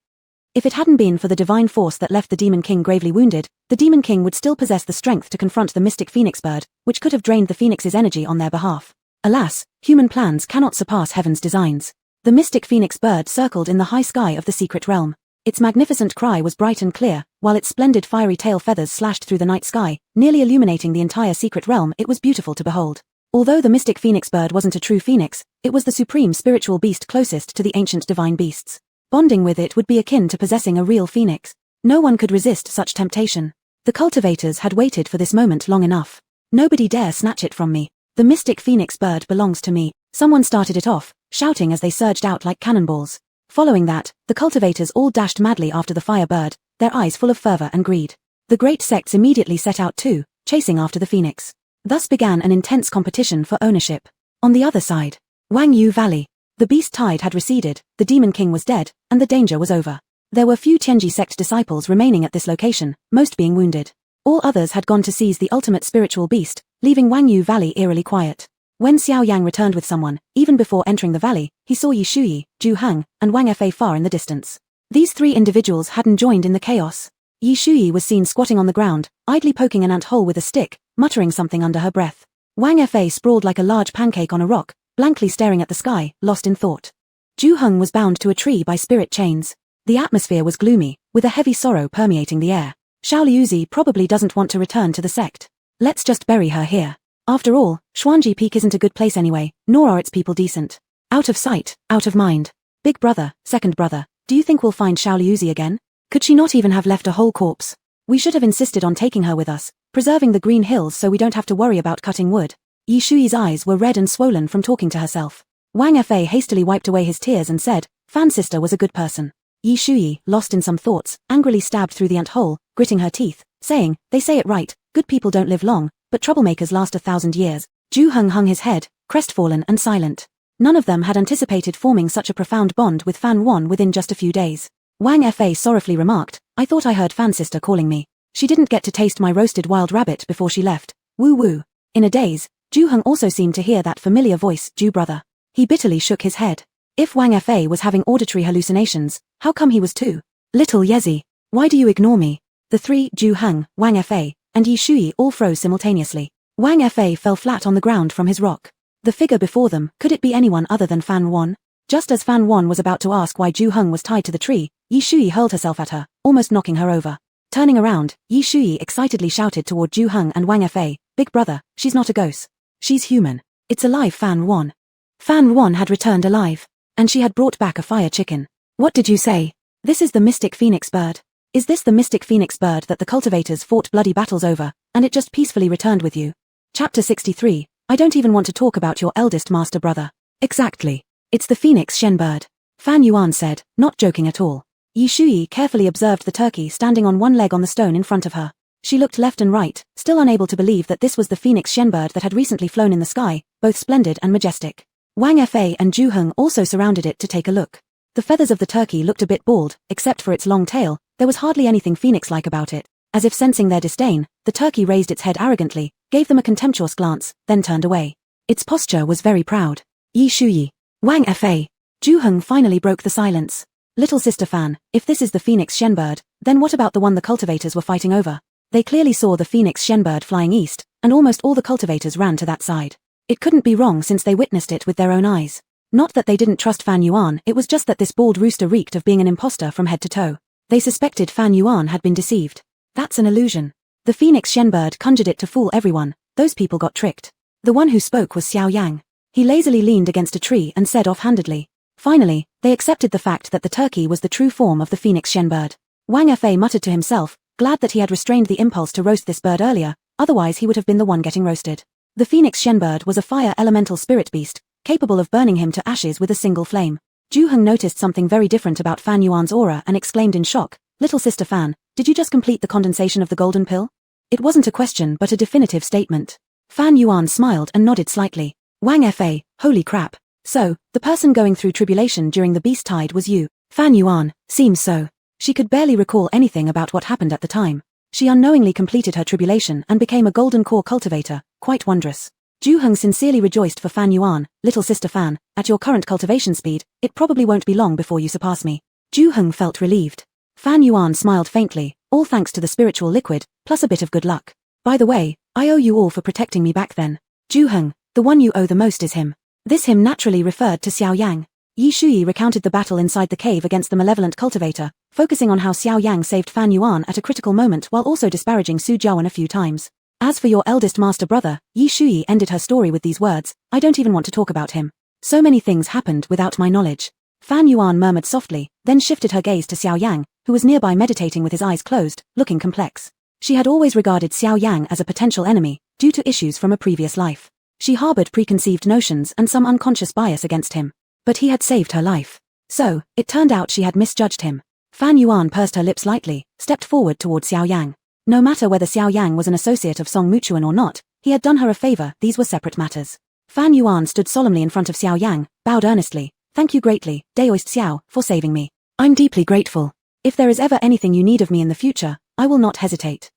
If it hadn't been for the divine force that left the demon king gravely wounded, the demon king would still possess the strength to confront the mystic phoenix bird, which could have drained the phoenix's energy on their behalf. Alas, human plans cannot surpass heaven's designs. The mystic phoenix bird circled in the high sky of the secret realm. Its magnificent cry was bright and clear, while its splendid fiery tail feathers slashed through the night sky, nearly illuminating the entire secret realm. It was beautiful to behold. Although the mystic phoenix bird wasn't a true phoenix, it was the supreme spiritual beast closest to the ancient divine beasts. Bonding with it would be akin to possessing a real phoenix. No one could resist such temptation. The cultivators had waited for this moment long enough. Nobody dare snatch it from me. The mystic phoenix bird belongs to me. Someone started it off, shouting as they surged out like cannonballs. Following that, the cultivators all dashed madly after the fire bird, their eyes full of fervor and greed. The great sects immediately set out too, chasing after the phoenix. Thus began an intense competition for ownership. On the other side, Wangyu Valley. The beast tide had receded, the demon king was dead, and the danger was over. There were few Tianji sect disciples remaining at this location, most being wounded. All others had gone to seize the ultimate spiritual beast, leaving Wangyu Valley eerily quiet. When Xiao Yang returned with someone, even before entering the valley, he saw Yi Shuyi, Zhu Heng, and Wang Fa far in the distance. These 3 individuals hadn't joined in the chaos. Yi Shuyi was seen squatting on the ground, idly poking an ant hole with a stick, muttering something under her breath. Wang Fa sprawled like a large pancake on a rock, blankly staring at the sky, lost in thought. Zhu Heng was bound to a tree by spirit chains. The atmosphere was gloomy, with a heavy sorrow permeating the air. Xiao Liuzi probably doesn't want to return to the sect. Let's just bury her here. After all, Xuanji Peak isn't a good place anyway, nor are its people decent. Out of sight, out of mind. Big brother, second brother, do you think we'll find Xiao Liuzi again? Could she not even have left a whole corpse? We should have insisted on taking her with us, preserving the green hills so we don't have to worry about cutting wood. Yi Shuyi's eyes were red and swollen from talking to herself. Wang Fa hastily wiped away his tears and said, Fan sister was a good person. Yi Shuyi, lost in some thoughts, angrily stabbed through the ant hole, gritting her teeth, saying, they say it right, good people don't live long, but troublemakers last 1,000 years. Zhu Heng hung his head, crestfallen and silent. None of them had anticipated forming such a profound bond with Fan Wan within just a few days. Wang Fa sorrowfully remarked, I thought I heard Fan sister calling me. She didn't get to taste my roasted wild rabbit before she left. Woo woo. In a daze, Ju Heng also seemed to hear that familiar voice, Ju brother. He bitterly shook his head. If Wang Fa was having auditory hallucinations, how come he was too? Little Yezi, why do you ignore me? The three, Ju Heng, Wang Fa, and Yi Shui all froze simultaneously. Wang Fa fell flat on the ground from his rock. The figure before them, could it be anyone other than Fan Wan? Just as Fan Wan was about to ask why Ju Heng was tied to the tree, Yi Shui hurled herself at her, almost knocking her over. Turning around, Yi Shui excitedly shouted toward Ju Heng and Wang Fa, Big brother, she's not a ghost. She's human. It's alive Fan Wan. Fan Wan had returned alive. And she had brought back a fire chicken. What did you say? This is the mystic phoenix bird. Is this the mystic phoenix bird that the cultivators fought bloody battles over, and it just peacefully returned with you? Chapter 63, I don't even want to talk about your eldest master brother. Exactly. It's the phoenix Shen bird. Fan Yuan said, not joking at all. Yi Shui carefully observed the turkey standing on one leg on the stone in front of her. She looked left and right, still unable to believe that this was the phoenix Shen bird that had recently flown in the sky, both splendid and majestic. Wang Fa and Ju Heng also surrounded it to take a look. The feathers of the turkey looked a bit bald, except for its long tail, there was hardly anything phoenix-like about it. As if sensing their disdain, the turkey raised its head arrogantly, gave them a contemptuous glance, then turned away. Its posture was very proud. Yi Shui, Wang Fa. Ju Heng finally broke the silence. Little sister Fan, if this is the phoenix Shen bird, then what about the one the cultivators were fighting over? They clearly saw the phoenix Shen bird flying east, and almost all the cultivators ran to that side. It couldn't be wrong since they witnessed it with their own eyes. Not that they didn't trust Fan Yuan, it was just that this bald rooster reeked of being an imposter from head to toe. They suspected Fan Yuan had been deceived. That's an illusion. The phoenix Shen bird conjured it to fool everyone, those people got tricked. The one who spoke was Xiao Yang. He lazily leaned against a tree and said offhandedly. Finally, they accepted the fact that the turkey was the true form of the phoenix Shen bird. Wang Fa muttered to himself, glad that he had restrained the impulse to roast this bird earlier, otherwise he would have been the one getting roasted. The phoenix Shen bird was a fire elemental spirit beast, capable of burning him to ashes with a single flame. Ju Heng noticed something very different about Fan Yuan's aura and exclaimed in shock, Little sister Fan, did you just complete the condensation of the golden pill? It wasn't a question but a definitive statement. Fan Yuan smiled and nodded slightly. Wang Fa, holy crap. So, the person going through tribulation during the beast tide was you. Fan Yuan, seems so. She could barely recall anything about what happened at the time. She unknowingly completed her tribulation and became a golden core cultivator, quite wondrous. Ju Heng sincerely rejoiced for Fan Yuan, little sister Fan, at your current cultivation speed, it probably won't be long before you surpass me. Ju Heng felt relieved. Fan Yuan smiled faintly, all thanks to the spiritual liquid, plus a bit of good luck. By the way, I owe you all for protecting me back then. Ju Heng, the one you owe the most is him. This him naturally referred to Xiao Yang. Yi Shui recounted the battle inside the cave against the malevolent cultivator, focusing on how Xiao Yang saved Fan Yuan at a critical moment while also disparaging Su Jiawan a few times. As for your eldest master brother, Yi Shui ended her story with these words, I don't even want to talk about him. So many things happened without my knowledge. Fan Yuan murmured softly, then shifted her gaze to Xiao Yang, who was nearby meditating with his eyes closed, looking complex. She had always regarded Xiao Yang as a potential enemy, due to issues from a previous life. She harbored preconceived notions and some unconscious bias against him. But he had saved her life. So, it turned out she had misjudged him. Fan Yuan pursed her lips lightly, stepped forward toward Xiao Yang. No matter whether Xiao Yang was an associate of Song Muchuan or not, he had done her a favor, these were separate matters. Fan Yuan stood solemnly in front of Xiao Yang, bowed earnestly. Thank you greatly, Daoist Xiao, for saving me. I'm deeply grateful. If there is ever anything you need of me in the future, I will not hesitate.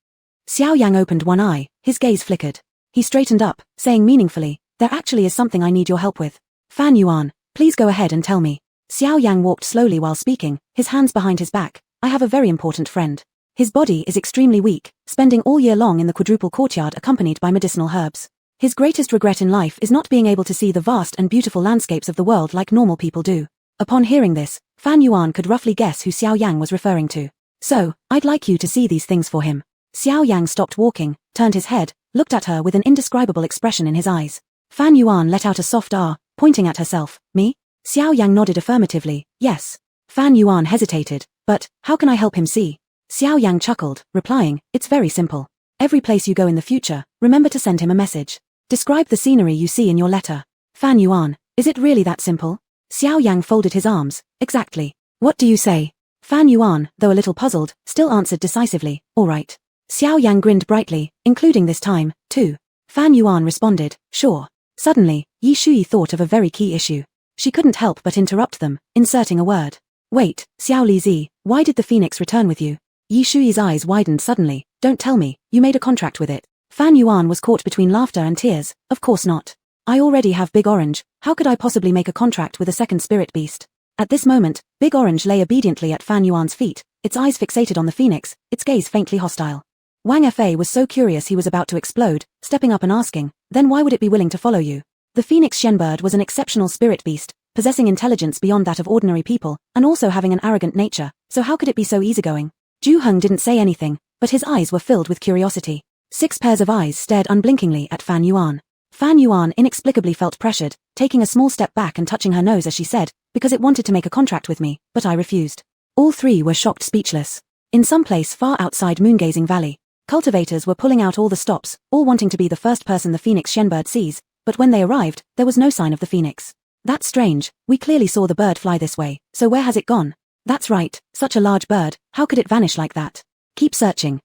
Xiao Yang opened one eye, his gaze flickered. He straightened up, saying meaningfully, there actually is something I need your help with. Fan Yuan, please go ahead and tell me. Xiao Yang walked slowly while speaking, his hands behind his back. I have a very important friend. His body is extremely weak, spending all year long in the quadruple courtyard accompanied by medicinal herbs. His greatest regret in life is not being able to see the vast and beautiful landscapes of the world like normal people do. Upon hearing this, Fan Yuan could roughly guess who Xiao Yang was referring to. So, I'd like you to see these things for him. Xiao Yang stopped walking, turned his head, looked at her with an indescribable expression in his eyes. Fan Yuan let out a soft ah, pointing at herself. Me? Xiao Yang nodded affirmatively, yes. Fan Yuan hesitated, but, how can I help him see? Xiao Yang chuckled, replying, it's very simple. Every place you go in the future, remember to send him a message. Describe the scenery you see in your letter. Fan Yuan, is it really that simple? Xiao Yang folded his arms, exactly. What do you say? Fan Yuan, though a little puzzled, still answered decisively, all right. Xiao Yang grinned brightly, including this time, too. Fan Yuan responded, sure. Suddenly, Yi Shui thought of a very key issue. She couldn't help but interrupt them, inserting a word. Wait, Xiao Li Zi, why did the phoenix return with you? Yi Shuyi's eyes widened suddenly. Don't tell me, you made a contract with it. Fan Yuan was caught between laughter and tears. Of course not. I already have Big Orange, how could I possibly make a contract with a second spirit beast? At this moment, Big Orange lay obediently at Fan Yuan's feet, its eyes fixated on the phoenix, its gaze faintly hostile. Wang Fa was so curious he was about to explode, stepping up and asking, then why would it be willing to follow you? The phoenix Shenbird was an exceptional spirit beast, possessing intelligence beyond that of ordinary people, and also having an arrogant nature, so how could it be so easygoing? Ju Heng didn't say anything, but his eyes were filled with curiosity. 6 pairs of eyes stared unblinkingly at Fan Yuan. Fan Yuan inexplicably felt pressured, taking a small step back and touching her nose as she said, because it wanted to make a contract with me, but I refused. All 3 were shocked speechless. In some place far outside Moongazing Valley, cultivators were pulling out all the stops, all wanting to be the first person the phoenix Shenbird sees, but when they arrived, there was no sign of the phoenix. That's strange, we clearly saw the bird fly this way, so where has it gone? That's right, such a large bird, how could it vanish like that? Keep searching,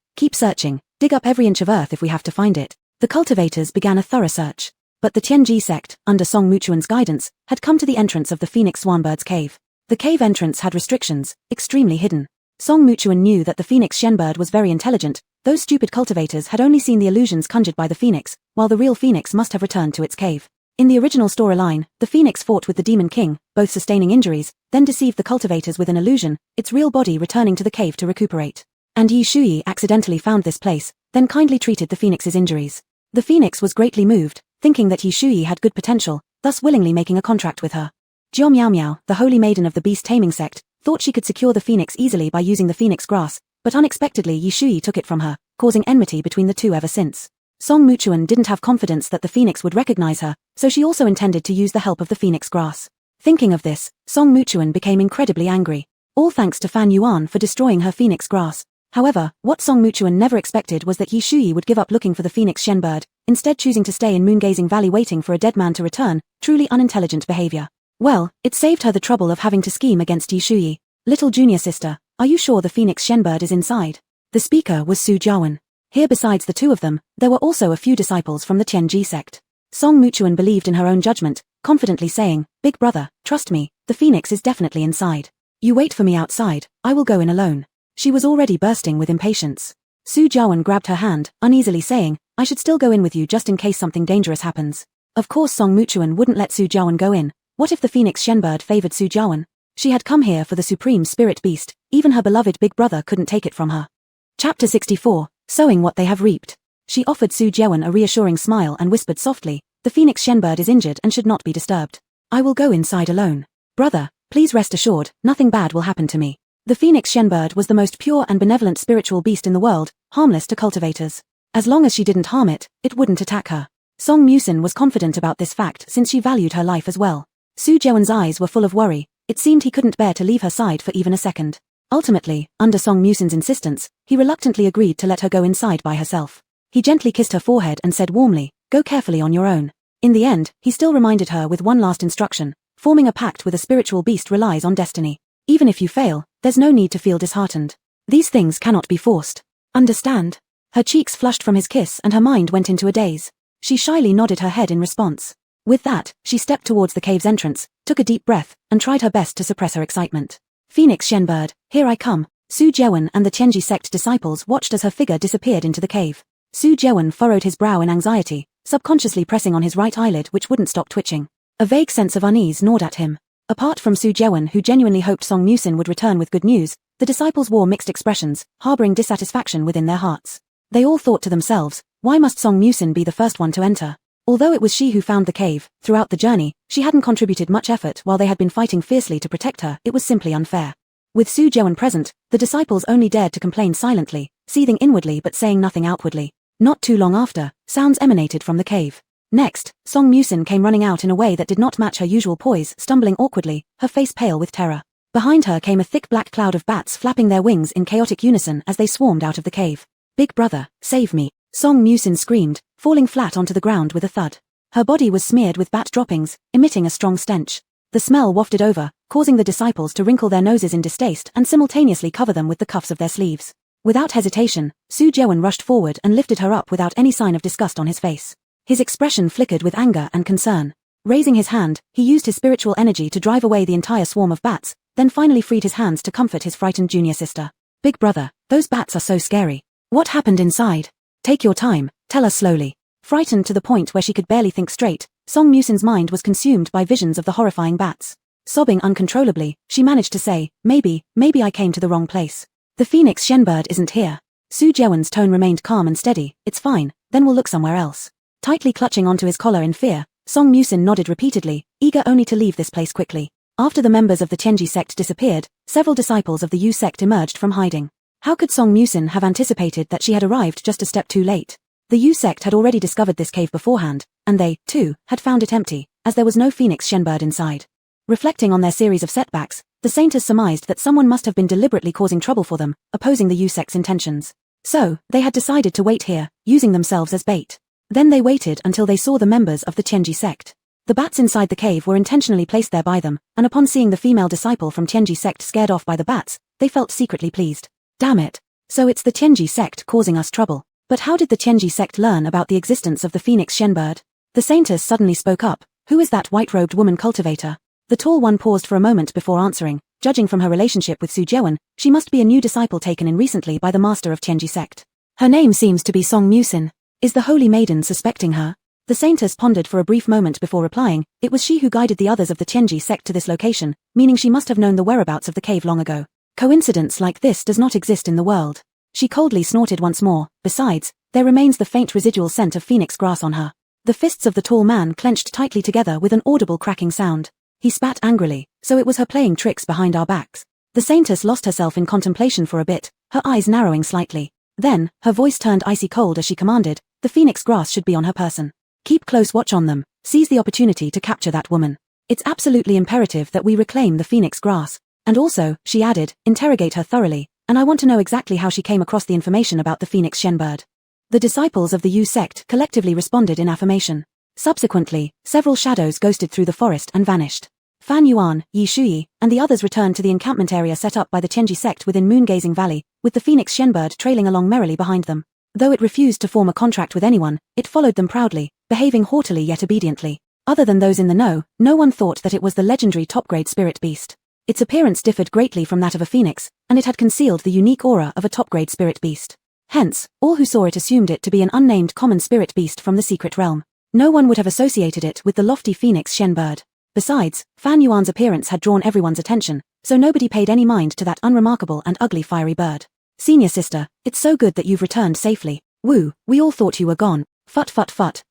dig up every inch of earth if we have to find it. The cultivators began a thorough search. But the Tianji sect, under Song Mutuan's guidance, had come to the entrance of the Phoenix Swanbird's cave. The cave entrance had restrictions, extremely hidden. Song Mutuan knew that the Phoenix Shenbird was very intelligent. Those stupid cultivators had only seen the illusions conjured by the phoenix, while the real phoenix must have returned to its cave. In the original storyline, the phoenix fought with the demon king, both sustaining injuries, then deceived the cultivators with an illusion, its real body returning to the cave to recuperate. And Yi Shuyi accidentally found this place, then kindly treated the phoenix's injuries. The phoenix was greatly moved, thinking that Yi Shuyi had good potential, thus willingly making a contract with her. Jiao Miao Miao, the holy maiden of the beast taming sect, thought she could secure the phoenix easily by using the phoenix grass, but unexpectedly Yi Shuyi took it from her, causing enmity between the two ever since. Song Mutuan didn't have confidence that the phoenix would recognize her, so she also intended to use the help of the phoenix grass. Thinking of this, Song Mutuan became incredibly angry. All thanks to Fan Yuan for destroying her phoenix grass. However, what Song Mutuan never expected was that Yi Shuyi would give up looking for the phoenix Shenbird, instead choosing to stay in Moongazing Valley waiting for a dead man to return, truly unintelligent behavior. Well, it saved her the trouble of having to scheme against Yi Shuyi. Little junior sister, are you sure the phoenix Shenbird is inside? The speaker was Su Jiawen. Here besides the two of them, there were also a few disciples from the Tianji sect. Song Mutuan believed in her own judgment, confidently saying, Big brother, trust me, the phoenix is definitely inside. You wait for me outside, I will go in alone. She was already bursting with impatience. Su Jiawen grabbed her hand, uneasily saying, I should still go in with you just in case something dangerous happens. Of course Song Mutuan wouldn't let Su Jiawen go in. What if the phoenix Shenbird favored Su Jiawen? She had come here for the supreme spirit beast, even her beloved big brother couldn't take it from her. Chapter 64, Sowing What They Have Reaped. She offered Su Jiawen a reassuring smile and whispered softly, the phoenix Shenbird is injured and should not be disturbed. I will go inside alone. Brother, please rest assured, nothing bad will happen to me. The phoenix Shenbird was the most pure and benevolent spiritual beast in the world, harmless to cultivators. As long as she didn't harm it, it wouldn't attack her. Song Musin was confident about this fact since she valued her life as well. Su Jiawen's eyes were full of worry, it seemed he couldn't bear to leave her side for even a second. Ultimately, under Song Musin's insistence, he reluctantly agreed to let her go inside by herself. He gently kissed her forehead and said warmly, go carefully on your own. In the end, he still reminded her with one last instruction, forming a pact with a spiritual beast relies on destiny. Even if you fail, there's no need to feel disheartened. These things cannot be forced. Understand? Her cheeks flushed from his kiss and her mind went into a daze. She shyly nodded her head in response. With that, she stepped towards the cave's entrance, took a deep breath, and tried her best to suppress her excitement. Phoenix Shenbird, here I come. Su Jiawen and the Tianji sect disciples watched as her figure disappeared into the cave. Su Jiawen furrowed his brow in anxiety, subconsciously pressing on his right eyelid which wouldn't stop twitching. A vague sense of unease gnawed at him. Apart from Su Jiawen who genuinely hoped Song Musin would return with good news, the disciples wore mixed expressions, harboring dissatisfaction within their hearts. They all thought to themselves, why must Song Musin be the first one to enter? Although it was she who found the cave, throughout the journey, she hadn't contributed much effort while they had been fighting fiercely to protect her, it was simply unfair. With Su Jiawen present, the disciples only dared to complain silently, seething inwardly but saying nothing outwardly. Not too long after, sounds emanated from the cave. Next, Song Musin came running out in a way that did not match her usual poise, stumbling awkwardly, her face pale with terror. Behind her came a thick black cloud of bats flapping their wings in chaotic unison as they swarmed out of the cave. Big brother, save me, Song Musin screamed, falling flat onto the ground with a thud. Her body was smeared with bat droppings, emitting a strong stench. The smell wafted over, causing the disciples to wrinkle their noses in distaste and simultaneously cover them with the cuffs of their sleeves. Without hesitation, Su Jiawen rushed forward and lifted her up without any sign of disgust on his face. His expression flickered with anger and concern. Raising his hand, he used his spiritual energy to drive away the entire swarm of bats, then finally freed his hands to comfort his frightened junior sister. Big brother, those bats are so scary. What happened inside? Take your time, tell us slowly. Frightened to the point where she could barely think straight, Song Musin's mind was consumed by visions of the horrifying bats. Sobbing uncontrollably, she managed to say, maybe I came to the wrong place. The phoenix shenbird isn't here. Su Jeon's tone remained calm and steady. It's fine, then we'll look somewhere else. Tightly clutching onto his collar in fear, Song Musin nodded repeatedly, eager only to leave this place quickly. After the members of the Tianji sect disappeared, several disciples of the Yu sect emerged from hiding. How could Song Musin have anticipated that she had arrived just a step too late? The Yu sect had already discovered this cave beforehand, and they, too, had found it empty, as there was no phoenix shenbird inside. Reflecting on their series of setbacks, the saintess surmised that someone must have been deliberately causing trouble for them, opposing the Yu sect's intentions. So, they had decided to wait here, using themselves as bait. Then they waited until they saw the members of the Tianji sect. The bats inside the cave were intentionally placed there by them, and upon seeing the female disciple from Tianji sect scared off by the bats, they felt secretly pleased. Damn it. So it's the Tianji sect causing us trouble. But how did the Tianji sect learn about the existence of the phoenix shenbird? The saintess suddenly spoke up. Who is that white-robed woman cultivator? The tall one paused for a moment before answering. Judging from her relationship with Su Jeon, she must be a new disciple taken in recently by the master of Tianji sect. Her name seems to be Song Musin. Is the holy maiden suspecting her? The saintess pondered for a brief moment before replying. It was she who guided the others of the Tianji sect to this location, meaning she must have known the whereabouts of the cave long ago. Coincidence like this does not exist in the world. She coldly snorted once more. Besides, there remains the faint residual scent of phoenix grass on her. The fists of the tall man clenched tightly together with an audible cracking sound. He spat angrily. So it was her playing tricks behind our backs. The saintess lost herself in contemplation for a bit, her eyes narrowing slightly. Then, her voice turned icy cold as she commanded, the phoenix grass should be on her person. Keep close watch on them, seize the opportunity to capture that woman. It's absolutely imperative that we reclaim the phoenix grass. And also, she added, interrogate her thoroughly, and I want to know exactly how she came across the information about the phoenix shenbird. The disciples of the Yu sect collectively responded in affirmation. Subsequently, several shadows ghosted through the forest and vanished. Fan Yuan, Yi Shuyi, and the others returned to the encampment area set up by the Tianji sect within Moon-Gazing Valley, with the phoenix shenbird trailing along merrily behind them. Though it refused to form a contract with anyone, it followed them proudly, behaving haughtily yet obediently. Other than those in the know, no one thought that it was the legendary top-grade spirit beast. Its appearance differed greatly from that of a phoenix, and it had concealed the unique aura of a top-grade spirit beast. Hence, all who saw it assumed it to be an unnamed common spirit beast from the secret realm. No one would have associated it with the lofty phoenix shenbird. Besides, Fan Yuan's appearance had drawn everyone's attention, so nobody paid any mind to that unremarkable and ugly fiery bird. Senior sister, it's so good that you've returned safely. Woo, we all thought you were gone. Fut,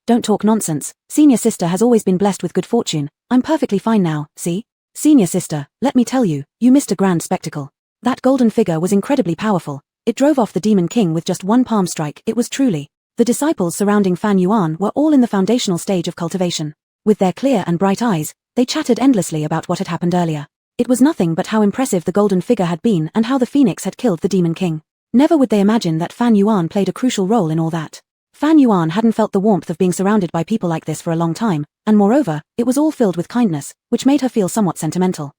don't talk nonsense. Senior sister has always been blessed with good fortune. I'm perfectly fine now, see? Senior sister, let me tell you, you missed a grand spectacle. That golden figure was incredibly powerful. It drove off the demon king with just one palm strike. It was truly. The disciples surrounding Fan Yuan were all in the foundational stage of cultivation. With their clear and bright eyes, they chattered endlessly about what had happened earlier. It was nothing but how impressive the golden figure had been and how the phoenix had killed the demon king. Never would they imagine that Fan Yuan played a crucial role in all that. Fan Yuan hadn't felt the warmth of being surrounded by people like this for a long time, and moreover, it was all filled with kindness, which made her feel somewhat sentimental.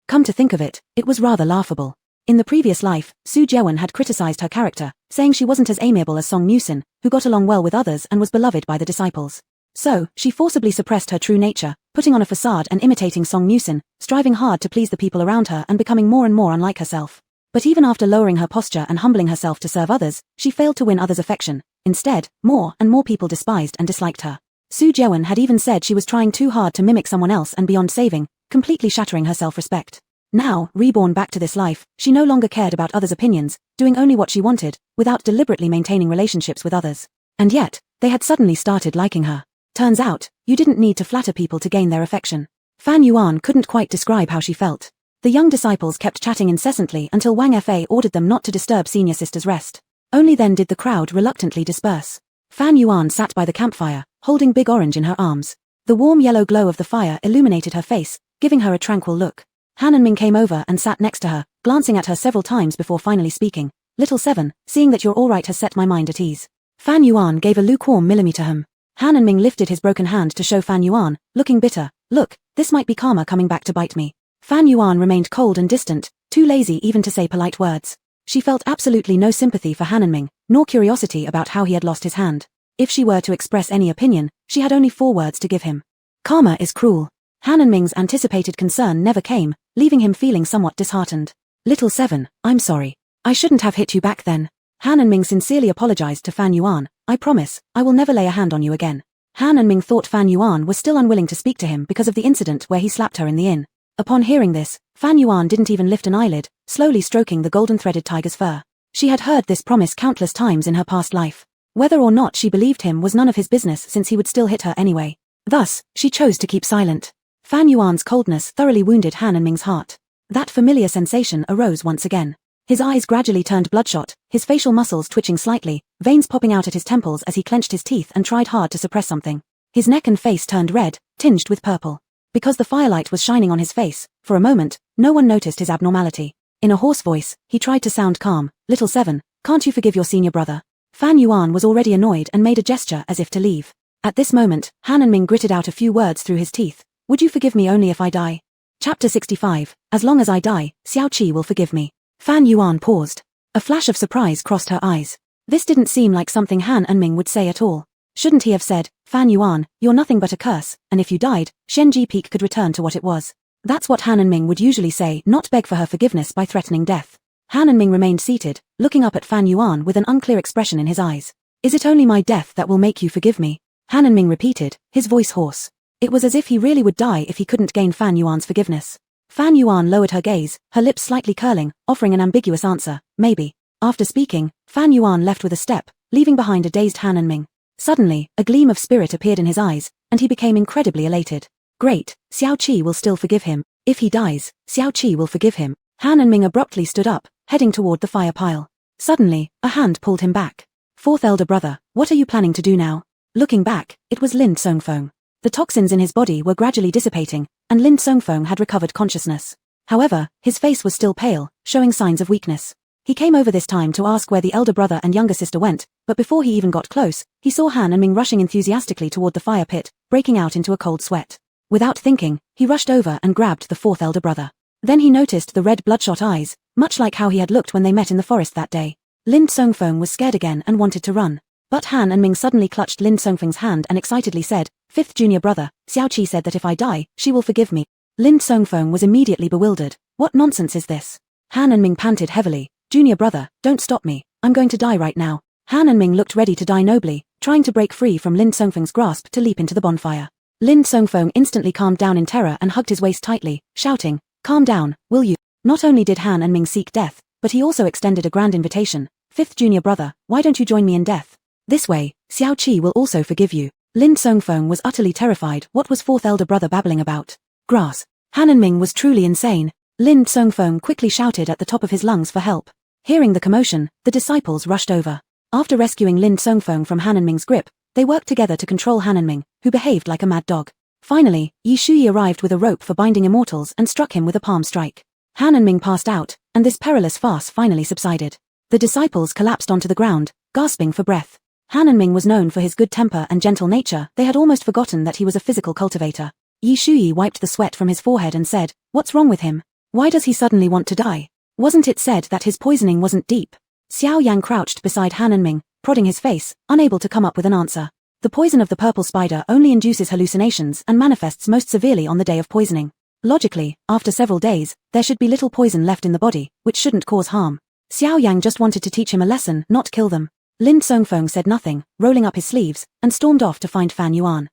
Come to think of it, it was rather laughable. In the previous life, Su Jeon had criticized her character, saying she wasn't as amiable as Song Musin, who got along well with others and was beloved by the disciples. So, she forcibly suppressed her true nature, putting on a facade and imitating Song Musin, striving hard to please the people around her and becoming more and more unlike herself. But even after lowering her posture and humbling herself to serve others, she failed to win others' affection. Instead, more and more people despised and disliked her. Su Jeon had even said she was trying too hard to mimic someone else and beyond saving, completely shattering her self-respect. Now, reborn back to this life, she no longer cared about others' opinions, doing only what she wanted, without deliberately maintaining relationships with others. And yet, they had suddenly started liking her. Turns out, you didn't need to flatter people to gain their affection. Fan Yuan couldn't quite describe how she felt. The young disciples kept chatting incessantly until Wang Fa ordered them not to disturb senior sister's rest. Only then did the crowd reluctantly disperse. Fan Yuan sat by the campfire, holding Big Orange in her arms. The warm yellow glow of the fire illuminated her face, giving her a tranquil look. Han and Ming came over and sat next to her, glancing at her several times before finally speaking. Little Seven, seeing that you're all right has set my mind at ease. Fan Yuan gave a lukewarm millimeter hum. Han and Ming lifted his broken hand to show Fan Yuan, looking bitter. Look, this might be karma coming back to bite me. Fan Yuan remained cold and distant, too lazy even to say polite words. She felt absolutely no sympathy for Han and Ming, nor curiosity about how he had lost his hand. If she were to express any opinion, she had only 4 words to give him. Karma is cruel. Han and Ming's anticipated concern never came, leaving him feeling somewhat disheartened. Little 7, I'm sorry. I shouldn't have hit you back then. Han and Ming sincerely apologized to Fan Yuan. I promise, I will never lay a hand on you again. Han and Ming thought Fan Yuan was still unwilling to speak to him because of the incident where he slapped her in the inn. Upon hearing this, Fan Yuan didn't even lift an eyelid, slowly stroking the golden-threaded tiger's fur. She had heard this promise countless times in her past life. Whether or not she believed him was none of his business since he would still hit her anyway. Thus, she chose to keep silent. Fan Yuan's coldness thoroughly wounded Han and Ming's heart. That familiar sensation arose once again. His eyes gradually turned bloodshot, his facial muscles twitching slightly, veins popping out at his temples as he clenched his teeth and tried hard to suppress something. His neck and face turned red, tinged with purple. Because the firelight was shining on his face, for a moment, no one noticed his abnormality. In a hoarse voice, he tried to sound calm. Little 7, can't you forgive your senior brother? Fan Yuan was already annoyed and made a gesture as if to leave. At this moment, Han and Ming gritted out a few words through his teeth. Would you forgive me only if I die? Chapter 65, As long as I die, Xiao Qi will forgive me. Fan Yuan paused. A flash of surprise crossed her eyes. This didn't seem like something Han and Ming would say at all. Shouldn't he have said, Fan Yuan, you're nothing but a curse, and if you died, Shenji Peak could return to what it was. That's what Han and Ming would usually say, not beg for her forgiveness by threatening death. Han and Ming remained seated, looking up at Fan Yuan with an unclear expression in his eyes. Is it only my death that will make you forgive me? Han and Ming repeated, his voice hoarse. It was as if he really would die if he couldn't gain Fan Yuan's forgiveness. Fan Yuan lowered her gaze, her lips slightly curling, offering an ambiguous answer, maybe. After speaking, Fan Yuan left with a step, leaving behind a dazed Han and Ming. Suddenly, a gleam of spirit appeared in his eyes, and he became incredibly elated. Great, Xiao Qi will still forgive him. If he dies, Xiao Qi will forgive him. Han and Ming abruptly stood up, heading toward the fire pile. Suddenly, a hand pulled him back. Fourth elder brother, what are you planning to do now? Looking back, it was Lin Songfeng. The toxins in his body were gradually dissipating, and Lin Songfeng had recovered consciousness. However, his face was still pale, showing signs of weakness. He came over this time to ask where the elder brother and younger sister went, but before he even got close, he saw Han and Ming rushing enthusiastically toward the fire pit, breaking out into a cold sweat. Without thinking, he rushed over and grabbed the fourth elder brother. Then he noticed the red bloodshot eyes, much like how he had looked when they met in the forest that day. Lin Songfeng was scared again and wanted to run. But Han and Ming suddenly clutched Lin Songfeng's hand and excitedly said, Fifth junior brother, Xiao Qi said that if I die, she will forgive me. Lin Songfeng was immediately bewildered. What nonsense is this? Han and Ming panted heavily. Junior brother, don't stop me. I'm going to die right now. Han and Ming looked ready to die nobly, trying to break free from Lin Songfeng's grasp to leap into the bonfire. Lin Songfeng instantly calmed down in terror and hugged his waist tightly, shouting, Calm down, will you? Not only did Han and Ming seek death, but he also extended a grand invitation. Fifth junior brother, why don't you join me in death? This way, Xiao Qi will also forgive you. Lin Songfeng was utterly terrified. What was fourth elder brother babbling about? Grass. Han and Ming was truly insane. Lin Songfeng quickly shouted at the top of his lungs for help. Hearing the commotion, the disciples rushed over. After rescuing Lin Songfeng from Han and Ming's grip, they worked together to control Han and Ming, who behaved like a mad dog. Finally, Yi Shuyi arrived with a rope for binding immortals and struck him with a palm strike. Han and Ming passed out, and this perilous farce finally subsided. The disciples collapsed onto the ground, gasping for breath. Han and Ming was known for his good temper and gentle nature. They had almost forgotten that he was a physical cultivator. Yi Shuyi wiped the sweat from his forehead and said, What's wrong with him? Why does he suddenly want to die? Wasn't it said that his poisoning wasn't deep? Xiao Yang crouched beside Han and Ming, prodding his face, unable to come up with an answer. The poison of the purple spider only induces hallucinations and manifests most severely on the day of poisoning. Logically, after several days, there should be little poison left in the body, which shouldn't cause harm. Xiao Yang just wanted to teach him a lesson, not kill them. Lin Songfeng said nothing, rolling up his sleeves, and stormed off to find Fan Yuan.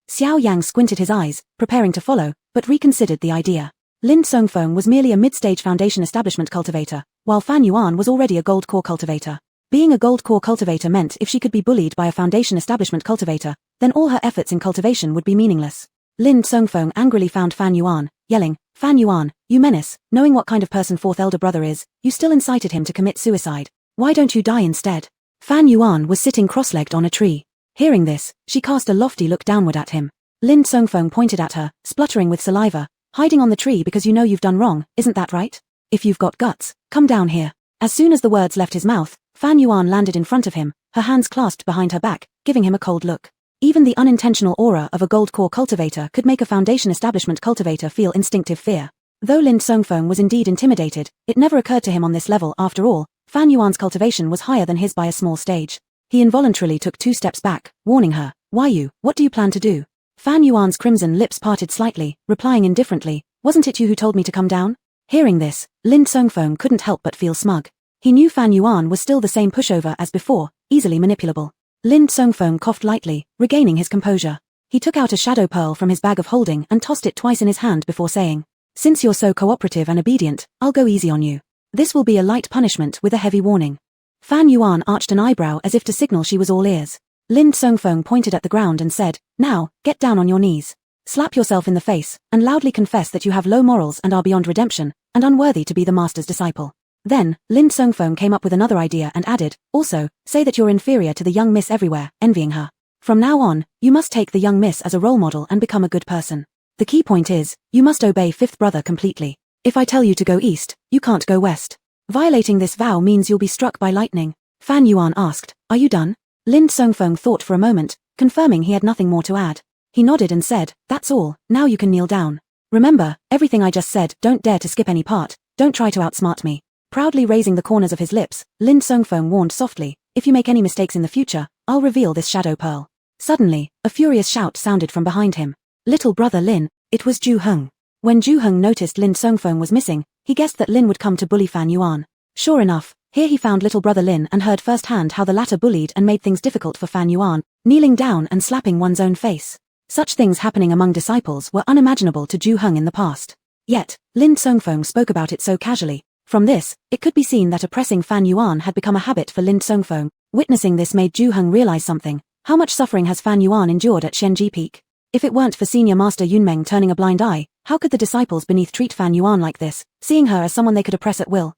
Xiao Yang squinted his eyes, preparing to follow, but reconsidered the idea. Lin Songfeng was merely a mid-stage foundation establishment cultivator, while Fan Yuan was already a gold core cultivator. Being a gold core cultivator meant if she could be bullied by a foundation establishment cultivator, then all her efforts in cultivation would be meaningless. Lin Songfeng angrily found Fan Yuan, yelling, Fan Yuan, you menace, knowing what kind of person fourth elder brother is, you still incited him to commit suicide. Why don't you die instead? Fan Yuan was sitting cross-legged on a tree. Hearing this, she cast a lofty look downward at him. Lin Songfeng pointed at her, spluttering with saliva, hiding on the tree because you know you've done wrong, isn't that right? If you've got guts, come down here. As soon as the words left his mouth, Fan Yuan landed in front of him, her hands clasped behind her back, giving him a cold look. Even the unintentional aura of a gold core cultivator could make a foundation establishment cultivator feel instinctive fear. Though Lin Songfeng was indeed intimidated, it never occurred to him on this level. After all, Fan Yuan's cultivation was higher than his by a small stage. He involuntarily took 2 steps back, warning her, Why you, what do you plan to do? Fan Yuan's crimson lips parted slightly, replying indifferently, wasn't it you who told me to come down? Hearing this, Lin Songfeng couldn't help but feel smug. He knew Fan Yuan was still the same pushover as before, easily manipulable. Lin Songfeng coughed lightly, regaining his composure. He took out a shadow pearl from his bag of holding and tossed it twice in his hand before saying, "Since you're so cooperative and obedient, I'll go easy on you. This will be a light punishment with a heavy warning." Fan Yuan arched an eyebrow as if to signal she was all ears. Lin Songfeng pointed at the ground and said, "Now, get down on your knees. Slap yourself in the face, and loudly confess that you have low morals and are beyond redemption, and unworthy to be the master's disciple." Then, Lin Songfeng came up with another idea and added, "Also, say that you're inferior to the young miss everywhere, envying her. From now on, you must take the young miss as a role model and become a good person. The key point is, you must obey fifth brother completely. If I tell you to go east, you can't go west. Violating this vow means you'll be struck by lightning." Fan Yuan asked, "Are you done?" Lin Songfeng thought for a moment, confirming he had nothing more to add. He nodded and said, "That's all, now you can kneel down. Remember, everything I just said, don't dare to skip any part, don't try to outsmart me." Proudly raising the corners of his lips, Lin Songfeng warned softly, "If you make any mistakes in the future, I'll reveal this shadow pearl." Suddenly, a furious shout sounded from behind him. "Little brother Lin," it was Zhu Heng. When Zhu Heng noticed Lin Songfeng was missing, he guessed that Lin would come to bully Fan Yuan. Sure enough, here he found little brother Lin and heard firsthand how the latter bullied and made things difficult for Fan Yuan, kneeling down and slapping one's own face. Such things happening among disciples were unimaginable to Zhu Heng in the past. Yet, Lin Songfeng spoke about it so casually. From this, it could be seen that oppressing Fan Yuan had become a habit for Lin Songfeng. Witnessing this made Zhu Heng realize something. How much suffering has Fan Yuan endured at Xianji Peak? If it weren't for Senior Master Yunmeng turning a blind eye, how could the disciples beneath treat Fan Yuan like this, seeing her as someone they could oppress at will?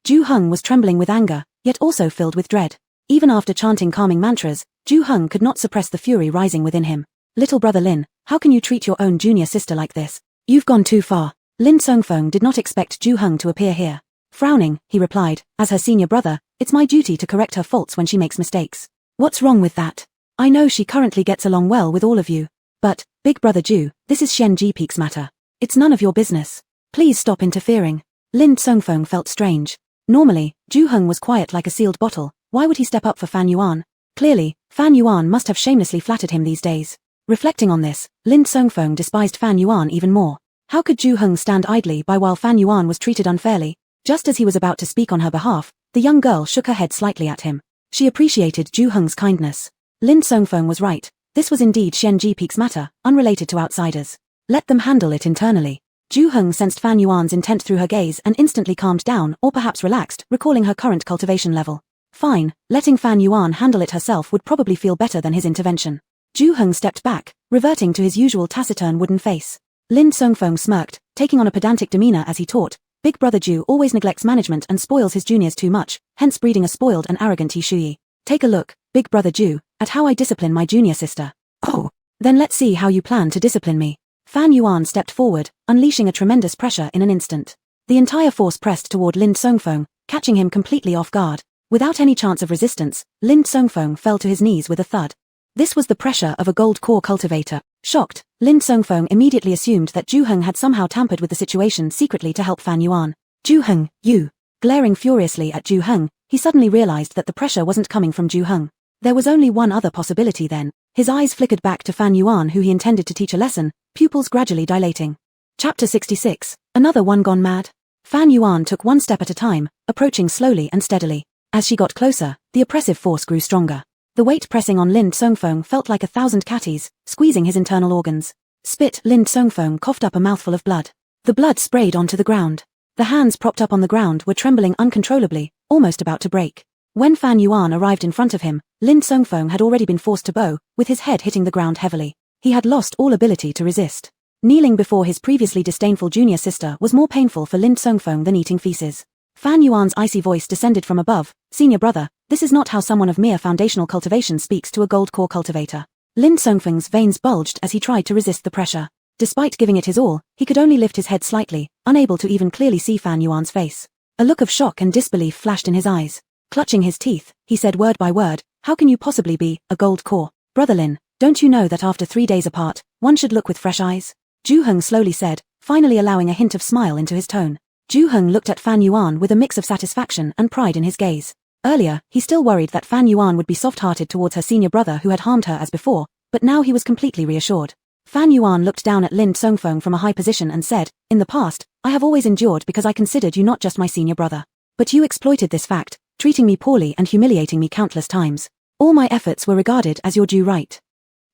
Zhu Heng was trembling with anger, yet also filled with dread. Even after chanting calming mantras, Zhu Heng could not suppress the fury rising within him. "Little brother Lin, how can you treat your own junior sister like this? You've gone too far." Lin Songfeng did not expect Zhu Heng to appear here. Frowning, he replied, "As her senior brother, it's my duty to correct her faults when she makes mistakes. What's wrong with that? I know she currently gets along well with all of you. But, big brother Zhu, this is Xianji Peak's matter. It's none of your business. Please stop interfering." Lin Songfeng felt strange. Normally, Zhu Heng was quiet like a sealed bottle. Why would he step up for Fan Yuan? Clearly, Fan Yuan must have shamelessly flattered him these days. Reflecting on this, Lin Songfeng despised Fan Yuan even more. How could Zhu Heng stand idly by while Fan Yuan was treated unfairly? Just as he was about to speak on her behalf, the young girl shook her head slightly at him. She appreciated Zhu Heng's kindness. Lin Songfeng was right. This was indeed Xianji Peak's matter, unrelated to outsiders. Let them handle it internally. Zhu Heng sensed Fan Yuan's intent through her gaze and instantly calmed down or perhaps relaxed, recalling her current cultivation level. Fine, letting Fan Yuan handle it herself would probably feel better than his intervention. Zhu Heng stepped back, reverting to his usual taciturn wooden face. Lin Songfeng smirked, taking on a pedantic demeanor as he taught. "Big brother Zhu always neglects management and spoils his juniors too much, hence breeding a spoiled and arrogant Yishuyi. Take a look, big brother Zhu, at how I discipline my junior sister." "Oh, then let's see how you plan to discipline me." Fan Yuan stepped forward, unleashing a tremendous pressure in an instant. The entire force pressed toward Lin Songfeng, catching him completely off guard. Without any chance of resistance, Lin Songfeng fell to his knees with a thud. This was the pressure of a gold core cultivator. Shocked, Lin Songfeng immediately assumed that Zhu Heng had somehow tampered with the situation secretly to help Fan Yuan. "Zhu Heng, you." Glaring furiously at Zhu Heng, he suddenly realized that the pressure wasn't coming from Zhu Heng. There was only one other possibility then. His eyes flickered back to Fan Yuan, who he intended to teach a lesson, pupils gradually dilating. Chapter 66, Another One Gone Mad. Fan Yuan took one step at a time, approaching slowly and steadily. As she got closer, the oppressive force grew stronger. The weight pressing on Lin Songfeng felt like 1,000 catties, squeezing his internal organs. Spit, Lin Songfeng coughed up a mouthful of blood. The blood sprayed onto the ground. The hands propped up on the ground were trembling uncontrollably, almost about to break. When Fan Yuan arrived in front of him, Lin Songfeng had already been forced to bow, with his head hitting the ground heavily. He had lost all ability to resist. Kneeling before his previously disdainful junior sister was more painful for Lin Songfeng than eating feces. Fan Yuan's icy voice descended from above. "Senior brother, this is not how someone of mere foundational cultivation speaks to a gold core cultivator." Lin Songfeng's veins bulged as he tried to resist the pressure. Despite giving it his all, he could only lift his head slightly, unable to even clearly see Fan Yuan's face. A look of shock and disbelief flashed in his eyes. Clutching his teeth, he said word by word, "How can you possibly be a gold core? Brother Lin, don't you know that after 3 days apart, one should look with fresh eyes?" Zhu Heng slowly said, finally allowing a hint of smile into his tone. Zhu Heng looked at Fan Yuan with a mix of satisfaction and pride in his gaze. Earlier, he still worried that Fan Yuan would be soft-hearted towards her senior brother who had harmed her as before, but now he was completely reassured. Fan Yuan looked down at Lin Songfeng from a high position and said, "In the past, I have always endured because I considered you not just my senior brother. But you exploited this fact, treating me poorly and humiliating me countless times. All my efforts were regarded as your due right.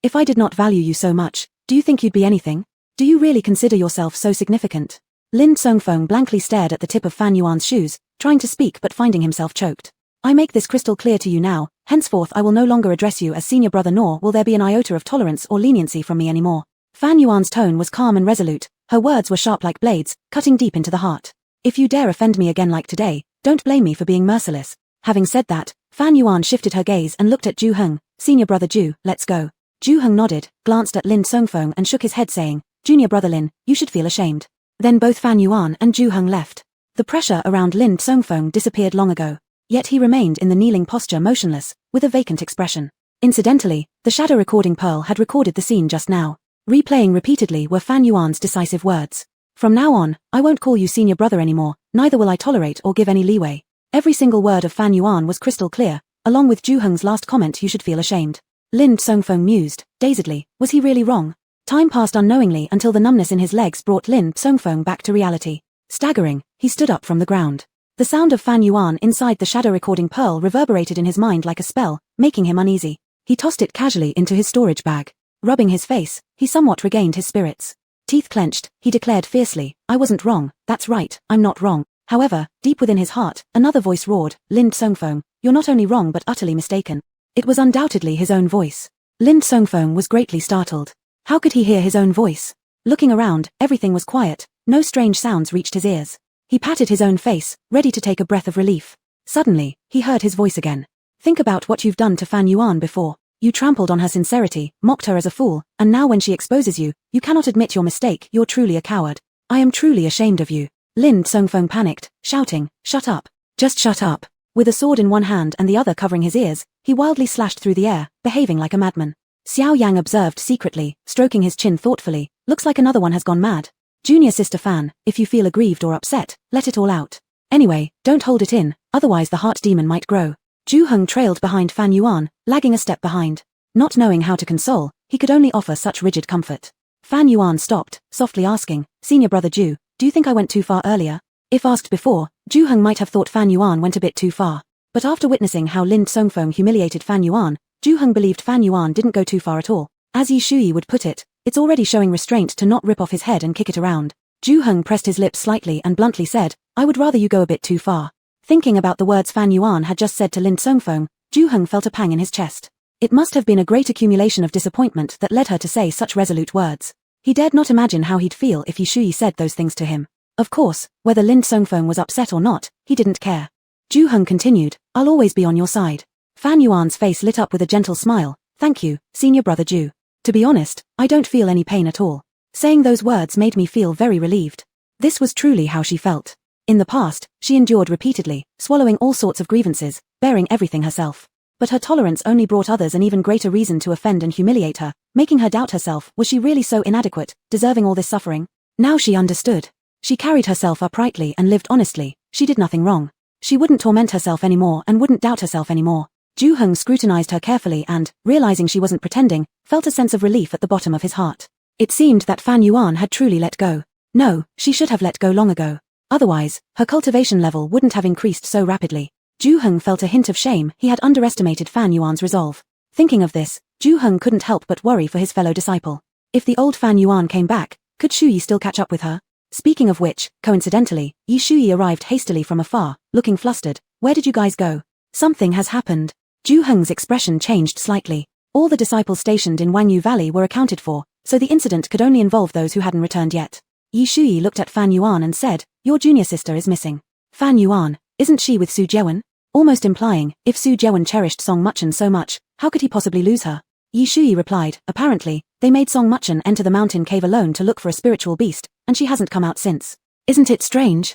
If I did not value you so much, do you think you'd be anything? Do you really consider yourself so significant?" Lin Songfeng blankly stared at the tip of Fan Yuan's shoes, trying to speak but finding himself choked. "I make this crystal clear to you now, henceforth I will no longer address you as senior brother, nor will there be an iota of tolerance or leniency from me anymore." Fan Yuan's tone was calm and resolute, her words were sharp like blades, cutting deep into the heart. "If you dare offend me again like today, don't blame me for being merciless." Having said that, Fan Yuan shifted her gaze and looked at Ju Heng. "Senior brother Ju, let's go." Ju Heng nodded, glanced at Lin Songfeng and shook his head saying, "Junior brother Lin, you should feel ashamed." Then both Fan Yuan and Ju Heng left. The pressure around Lin Songfeng disappeared long ago. Yet he remained in the kneeling posture motionless, with a vacant expression. Incidentally, the shadow recording pearl had recorded the scene just now. Replaying repeatedly were Fan Yuan's decisive words. "From now on, I won't call you senior brother anymore, neither will I tolerate or give any leeway." Every single word of Fan Yuan was crystal clear, along with Ju Heng's last comment, "You should feel ashamed." Lin Songfeng mused, dazedly, was he really wrong? Time passed unknowingly until the numbness in his legs brought Lin Songfeng back to reality. Staggering, he stood up from the ground. The sound of Fan Yuan inside the shadow recording pearl reverberated in his mind like a spell, making him uneasy. He tossed it casually into his storage bag. Rubbing his face, he somewhat regained his spirits. Teeth clenched, he declared fiercely, "I wasn't wrong, that's right, I'm not wrong." However, deep within his heart, another voice roared, "Lin Songfeng, you're not only wrong but utterly mistaken." It was undoubtedly his own voice. Lin Songfeng was greatly startled. How could he hear his own voice? Looking around, everything was quiet, no strange sounds reached his ears. He patted his own face, ready to take a breath of relief. Suddenly, he heard his voice again. "Think about what you've done to Fan Yuan before. You trampled on her sincerity, mocked her as a fool, and now when she exposes you, you cannot admit your mistake. You're truly a coward. I am truly ashamed of you." Lin Songfeng panicked, shouting, "Shut up. Just shut up." With a sword in one hand and the other covering his ears, he wildly slashed through the air, behaving like a madman. Xiao Yang observed secretly, stroking his chin thoughtfully, "Looks like another one has gone mad. Junior sister Fan, if you feel aggrieved or upset, let it all out. Anyway, don't hold it in, otherwise the heart demon might grow." Ju Heng trailed behind Fan Yuan, lagging a step behind. Not knowing how to console, he could only offer such rigid comfort. Fan Yuan stopped, softly asking, "Senior brother Ju, do you think I went too far earlier?" If asked before, Ju Heng might have thought Fan Yuan went a bit too far. But after witnessing how Lin Songfeng humiliated Fan Yuan, Ju Heng believed Fan Yuan didn't go too far at all. As Yi Shuyi would put it, it's already showing restraint to not rip off his head and kick it around. Ju Heng pressed his lips slightly and bluntly said, "I would rather you go a bit too far." Thinking about the words Fan Yuan had just said to Lin Songfeng, Ju Heng felt a pang in his chest. It must have been a great accumulation of disappointment that led her to say such resolute words. He dared not imagine how he'd feel if Yi Shuyi said those things to him. Of course, whether Lin Songfeng was upset or not, he didn't care. Ju Heng continued, "I'll always be on your side." Fan Yuan's face lit up with a gentle smile, "Thank you, senior brother Ju. To be honest, I don't feel any pain at all." Saying those words made me feel very relieved. This was truly how she felt. In the past, she endured repeatedly, swallowing all sorts of grievances, bearing everything herself. But her tolerance only brought others an even greater reason to offend and humiliate her, making her doubt herself. Was she really so inadequate, deserving all this suffering? Now she understood. She carried herself uprightly and lived honestly. She did nothing wrong. She wouldn't torment herself anymore and wouldn't doubt herself anymore. Ju Heng scrutinized her carefully and, realizing she wasn't pretending, felt a sense of relief at the bottom of his heart. It seemed that Fan Yuan had truly let go. No, she should have let go long ago. Otherwise, her cultivation level wouldn't have increased so rapidly. Ju Heng felt a hint of shame. He had underestimated Fan Yuan's resolve. Thinking of this, Ju Heng couldn't help but worry for his fellow disciple. If the old Fan Yuan came back, could Shuyi still catch up with her? Speaking of which, coincidentally, Yi Shuyi arrived hastily from afar, looking flustered. "Where did you guys go?" "Something has happened." Ju Heng's expression changed slightly. All the disciples stationed in Wangyu Valley were accounted for, so the incident could only involve those who hadn't returned yet. Yi Shuyi looked at Fan Yuan and said, "Your junior sister is missing." "Fan Yuan, isn't she with Su Jewen?" Almost implying, if Su Jewen cherished Song Muchen so much, how could he possibly lose her? Yi Shuyi replied, "Apparently, they made Song Muchen enter the mountain cave alone to look for a spiritual beast, and she hasn't come out since. Isn't it strange?"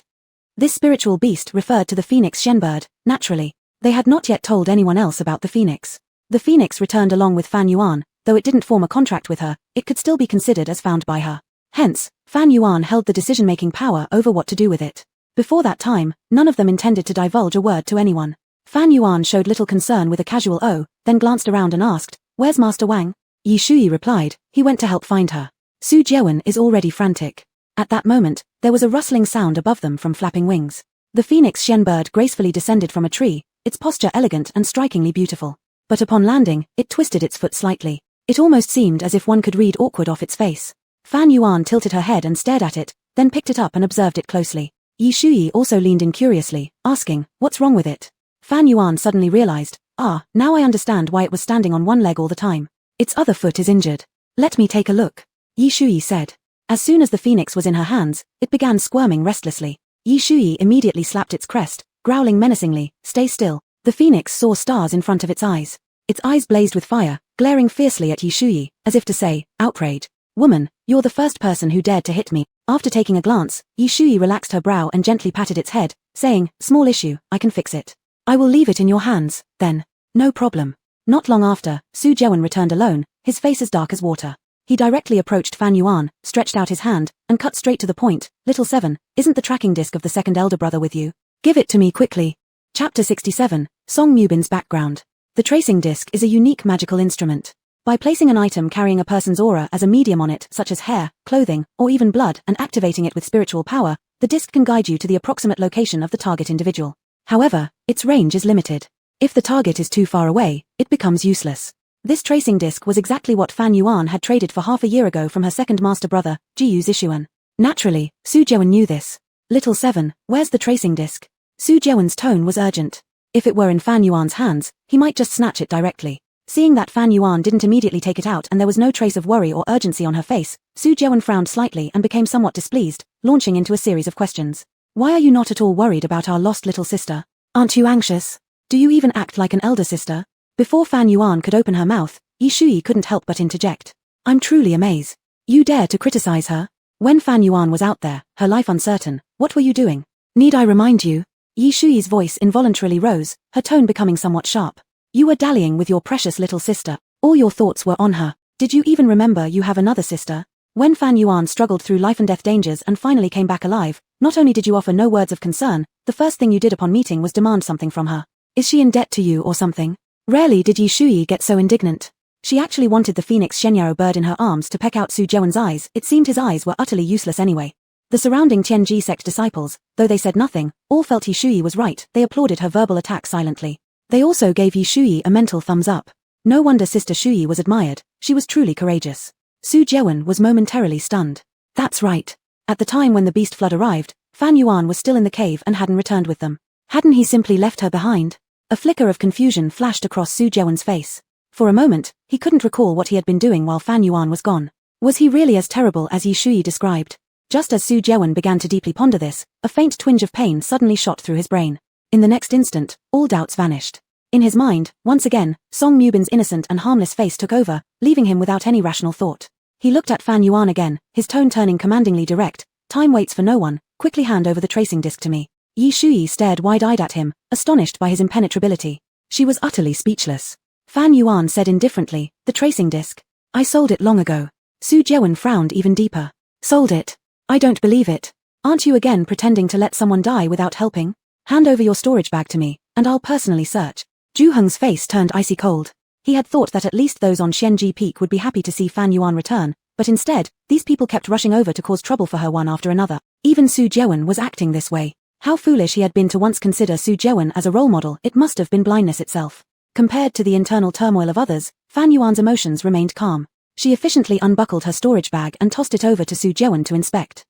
This spiritual beast referred to the phoenix Shenbird. Naturally, they had not yet told anyone else about the phoenix. The phoenix returned along with Fan Yuan. Though it didn't form a contract with her, it could still be considered as found by her. Hence, Fan Yuan held the decision-making power over what to do with it. Before that time, none of them intended to divulge a word to anyone. Fan Yuan showed little concern with a casual "oh," then glanced around and asked, "Where's Master Wang?" Yi Shuyi replied. He went to help find her. Su Jiawen is already frantic. At that moment, there was a rustling sound above them from flapping wings. The phoenix Shen bird gracefully descended from a tree, its posture elegant and strikingly beautiful. But upon landing, it twisted its foot slightly. It almost seemed as if one could read awkward off its face. Fan Yuan tilted her head and stared at it, then picked it up and observed it closely. Yi Shuyi also leaned in curiously, asking, "What's wrong with it?" Fan Yuan suddenly realized, now I understand why it was standing on one leg all the time. Its other foot is injured. Let me take a look, Yi Shuyi said. As soon as the phoenix was in her hands, it began squirming restlessly. Yi Shuyi immediately slapped its crest, growling menacingly, "Stay still." The phoenix saw stars in front of its eyes. Its eyes blazed with fire, glaring fiercely at Yi Shuyi, as if to say, "Outrage. Woman, you're the first person who dared to hit me." After taking a glance, Yi Shuyi relaxed her brow and gently patted its head, saying, "Small issue, I can fix it. I will leave it in your hands, then." "No problem." Not long after, Su Jiawen returned alone, his face as dark as water. He directly approached Fan Yuan, stretched out his hand, and cut straight to the point. "Little Seven, isn't the tracking disc of the second elder brother with you? Give it to me quickly." Chapter 67, Song Mubin's background. The tracing disc is a unique magical instrument. By placing an item carrying a person's aura as a medium on it, such as hair, clothing, or even blood, and activating it with spiritual power, the disc can guide you to the approximate location of the target individual. However, its range is limited. If the target is too far away, it becomes useless. This tracing disc was exactly what Fan Yuan had traded for half a year ago from her second master brother, Jiyu Zishuan. Naturally, Su Jiawen knew this. "Little Seven, where's the tracing disc?" Su Jiawen's tone was urgent. If it were in Fan Yuan's hands, he might just snatch it directly. Seeing that Fan Yuan didn't immediately take it out and there was no trace of worry or urgency on her face, Su Jiawen frowned slightly and became somewhat displeased, launching into a series of questions. "Why are you not at all worried about our lost little sister? Aren't you anxious? Do you even act like an elder sister?" Before Fan Yuan could open her mouth, Yi Shuyi couldn't help but interject. "I'm truly amazed. You dare to criticize her? When Fan Yuan was out there, her life uncertain, what were you doing? Need I remind you?" Yi Shuyi's voice involuntarily rose, her tone becoming somewhat sharp. "You were dallying with your precious little sister. All your thoughts were on her. Did you even remember you have another sister? When Fan Yuan struggled through life and death dangers and finally came back alive, not only did you offer no words of concern, the first thing you did upon meeting was demand something from her. Is she in debt to you or something?" Rarely did Yi Shuyi get so indignant. She actually wanted the phoenix Shenyao bird in her arms to peck out Su Jiawen's eyes. It seemed his eyes were utterly useless anyway. The surrounding Tianji sect disciples, though they said nothing, all felt Yi Shuyi was right. They applauded her verbal attack silently. They also gave Yi Shuyi a mental thumbs up. No wonder Sister Shuyi was admired. She was truly courageous. Su Jiawen was momentarily stunned. That's right. At the time when the beast flood arrived, Fan Yuan was still in the cave and hadn't returned with them. Hadn't he simply left her behind? A flicker of confusion flashed across Su Jiawen's face. For a moment, he couldn't recall what he had been doing while Fan Yuan was gone. Was he really as terrible as Yi Shuyi described? Just as Su Jiawen began to deeply ponder this, a faint twinge of pain suddenly shot through his brain. In the next instant, all doubts vanished. In his mind, once again, Song Mubin's innocent and harmless face took over, leaving him without any rational thought. He looked at Fan Yuan again, his tone turning commandingly direct. "Time waits for no one, quickly hand over the tracing disc to me." Yi Shuyi stared wide-eyed at him, astonished by his impenetrability. She was utterly speechless. Fan Yuan said indifferently, "The tracing disc. I sold it long ago." Su Jiawen frowned even deeper. "Sold it? I don't believe it. Aren't you again pretending to let someone die without helping? Hand over your storage bag to me, and I'll personally search." Zhu Heng's face turned icy cold. He had thought that at least those on Xianji Peak would be happy to see Fan Yuan return, but instead, these people kept rushing over to cause trouble for her one after another. Even Su Jiawen was acting this way. How foolish he had been to once consider Su Jiawen as a role model. It must have been blindness itself. Compared to the internal turmoil of others, Fan Yuan's emotions remained calm. She efficiently unbuckled her storage bag and tossed it over to Su Jiawen to inspect.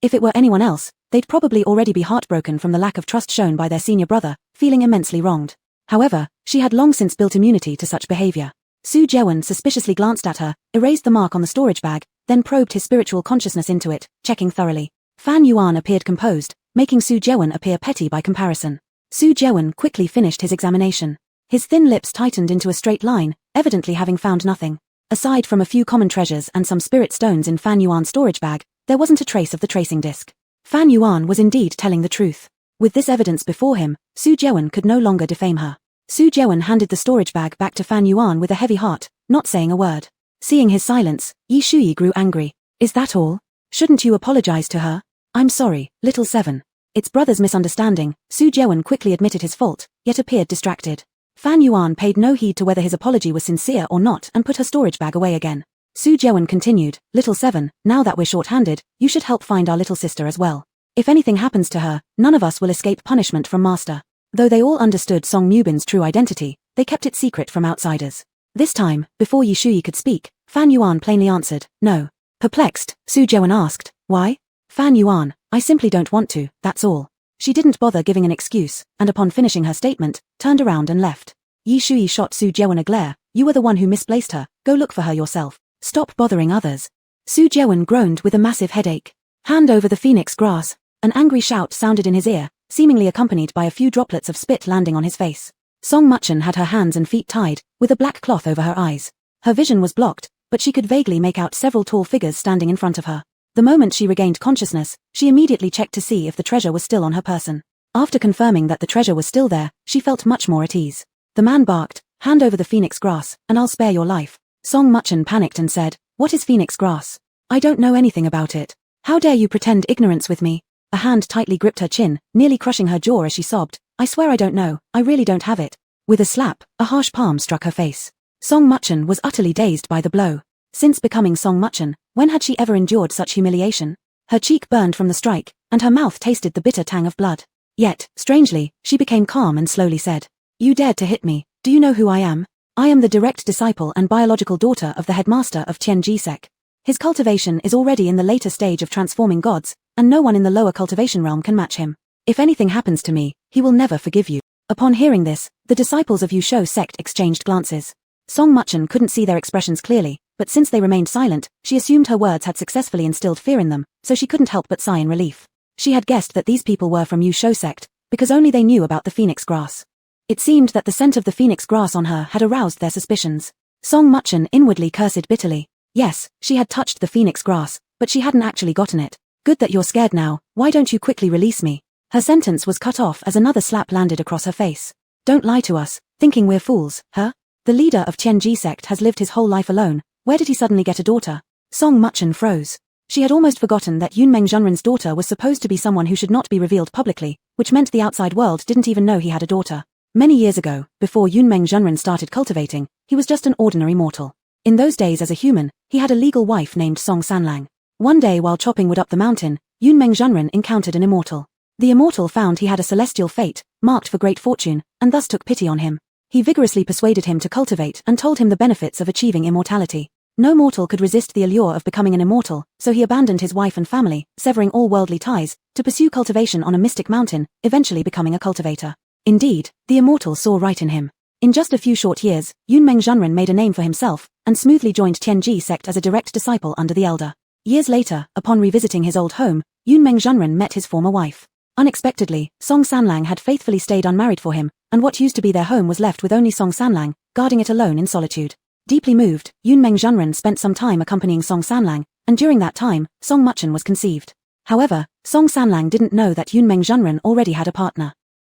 If it were anyone else, they'd probably already be heartbroken from the lack of trust shown by their senior brother, feeling immensely wronged. However, she had long since built immunity to such behavior. Su Jiawen suspiciously glanced at her, erased the mark on the storage bag, then probed his spiritual consciousness into it, checking thoroughly. Fan Yuan appeared composed, making Su Jiawen appear petty by comparison. Su Jiawen quickly finished his examination. His thin lips tightened into a straight line, evidently having found nothing. Aside from a few common treasures and some spirit stones in Fan Yuan's storage bag, there wasn't a trace of the tracing disc. Fan Yuan was indeed telling the truth. With this evidence before him, Su Jiawen could no longer defame her. Su Jiawen handed the storage bag back to Fan Yuan with a heavy heart, not saying a word. Seeing his silence, Yi Shuyi grew angry. "Is that all? Shouldn't you apologize to her?" "I'm sorry, little Seven. It's brother's misunderstanding." Su Jiawen quickly admitted his fault, yet appeared distracted. Fan Yuan paid no heed to whether his apology was sincere or not and put her storage bag away again. Su Jiawen continued, "Little Seven, now that we're short-handed, you should help find our little sister as well. If anything happens to her, none of us will escape punishment from Master." Though they all understood Song Mubin's true identity, they kept it secret from outsiders. This time, before Yi Shuyi could speak, Fan Yuan plainly answered, "No." Perplexed, Su Jiawen asked, "Why?" "Fan Yuan, I simply don't want to, that's all." She didn't bother giving an excuse, and upon finishing her statement, turned around and left. Yi Shuyi shot Su Jiawen a glare. "You were the one who misplaced her, go look for her yourself. Stop bothering others." Su Jiawen groaned with a massive headache. "Hand over the phoenix grass." An angry shout sounded in his ear, seemingly accompanied by a few droplets of spit landing on his face. Song Muchen had her hands and feet tied, with a black cloth over her eyes. Her vision was blocked, but she could vaguely make out several tall figures standing in front of her. The moment she regained consciousness, she immediately checked to see if the treasure was still on her person. After confirming that the treasure was still there, she felt much more at ease. The man barked, "Hand over the phoenix grass, and I'll spare your life." Song Muchen panicked and said, "What is phoenix grass? I don't know anything about it. How dare you pretend ignorance with me?" A hand tightly gripped her chin, nearly crushing her jaw as she sobbed, "I swear I don't know, I really don't have it." With a slap, a harsh palm struck her face. Song Muchen was utterly dazed by the blow. Since becoming Song Muchen, when had she ever endured such humiliation? Her cheek burned from the strike, and her mouth tasted the bitter tang of blood. Yet, strangely, she became calm and slowly said, "You dared to hit me. Do you know who I am? I am the direct disciple and biological daughter of the headmaster of Tianji sect. His cultivation is already in the later stage of transforming gods, and no one in the lower cultivation realm can match him. If anything happens to me, he will never forgive you." Upon hearing this, the disciples of Yusho sect exchanged glances. Song Muchen couldn't see their expressions clearly, but since they remained silent, she assumed her words had successfully instilled fear in them, so she couldn't help but sigh in relief. She had guessed that these people were from Yusho sect, because only they knew about the phoenix grass. It seemed that the scent of the phoenix grass on her had aroused their suspicions. Song Muchen inwardly cursed bitterly. Yes, she had touched the phoenix grass, but she hadn't actually gotten it. "Good that you're scared now, why don't you quickly release me?" Her sentence was cut off as another slap landed across her face. "Don't lie to us, thinking we're fools, huh? The leader of Tianji sect has lived his whole life alone, where did he suddenly get a daughter?" Song Muchen froze. She had almost forgotten that Yunmeng Zhenren's daughter was supposed to be someone who should not be revealed publicly, which meant the outside world didn't even know he had a daughter. Many years ago, before Yunmeng Zhenren started cultivating, he was just an ordinary mortal. In those days as a human, he had a legal wife named Song Sanlang. One day while chopping wood up the mountain, Yunmeng Zhenren encountered an immortal. The immortal found he had a celestial fate, marked for great fortune, and thus took pity on him. He vigorously persuaded him to cultivate and told him the benefits of achieving immortality. No mortal could resist the allure of becoming an immortal, so he abandoned his wife and family, severing all worldly ties, to pursue cultivation on a mystic mountain, eventually becoming a cultivator. Indeed, the immortal saw right in him. In just a few short years, Yunmeng Zhenren made a name for himself, and smoothly joined Tianji sect as a direct disciple under the elder. Years later, upon revisiting his old home, Yunmeng Zhenren met his former wife. Unexpectedly, Song Sanlang had faithfully stayed unmarried for him, and what used to be their home was left with only Song Sanlang, guarding it alone in solitude. Deeply moved, Yunmeng Zhenren spent some time accompanying Song Sanlang, and during that time, Song Muchen was conceived. However, Song Sanlang didn't know that Yunmeng Zhenren already had a partner.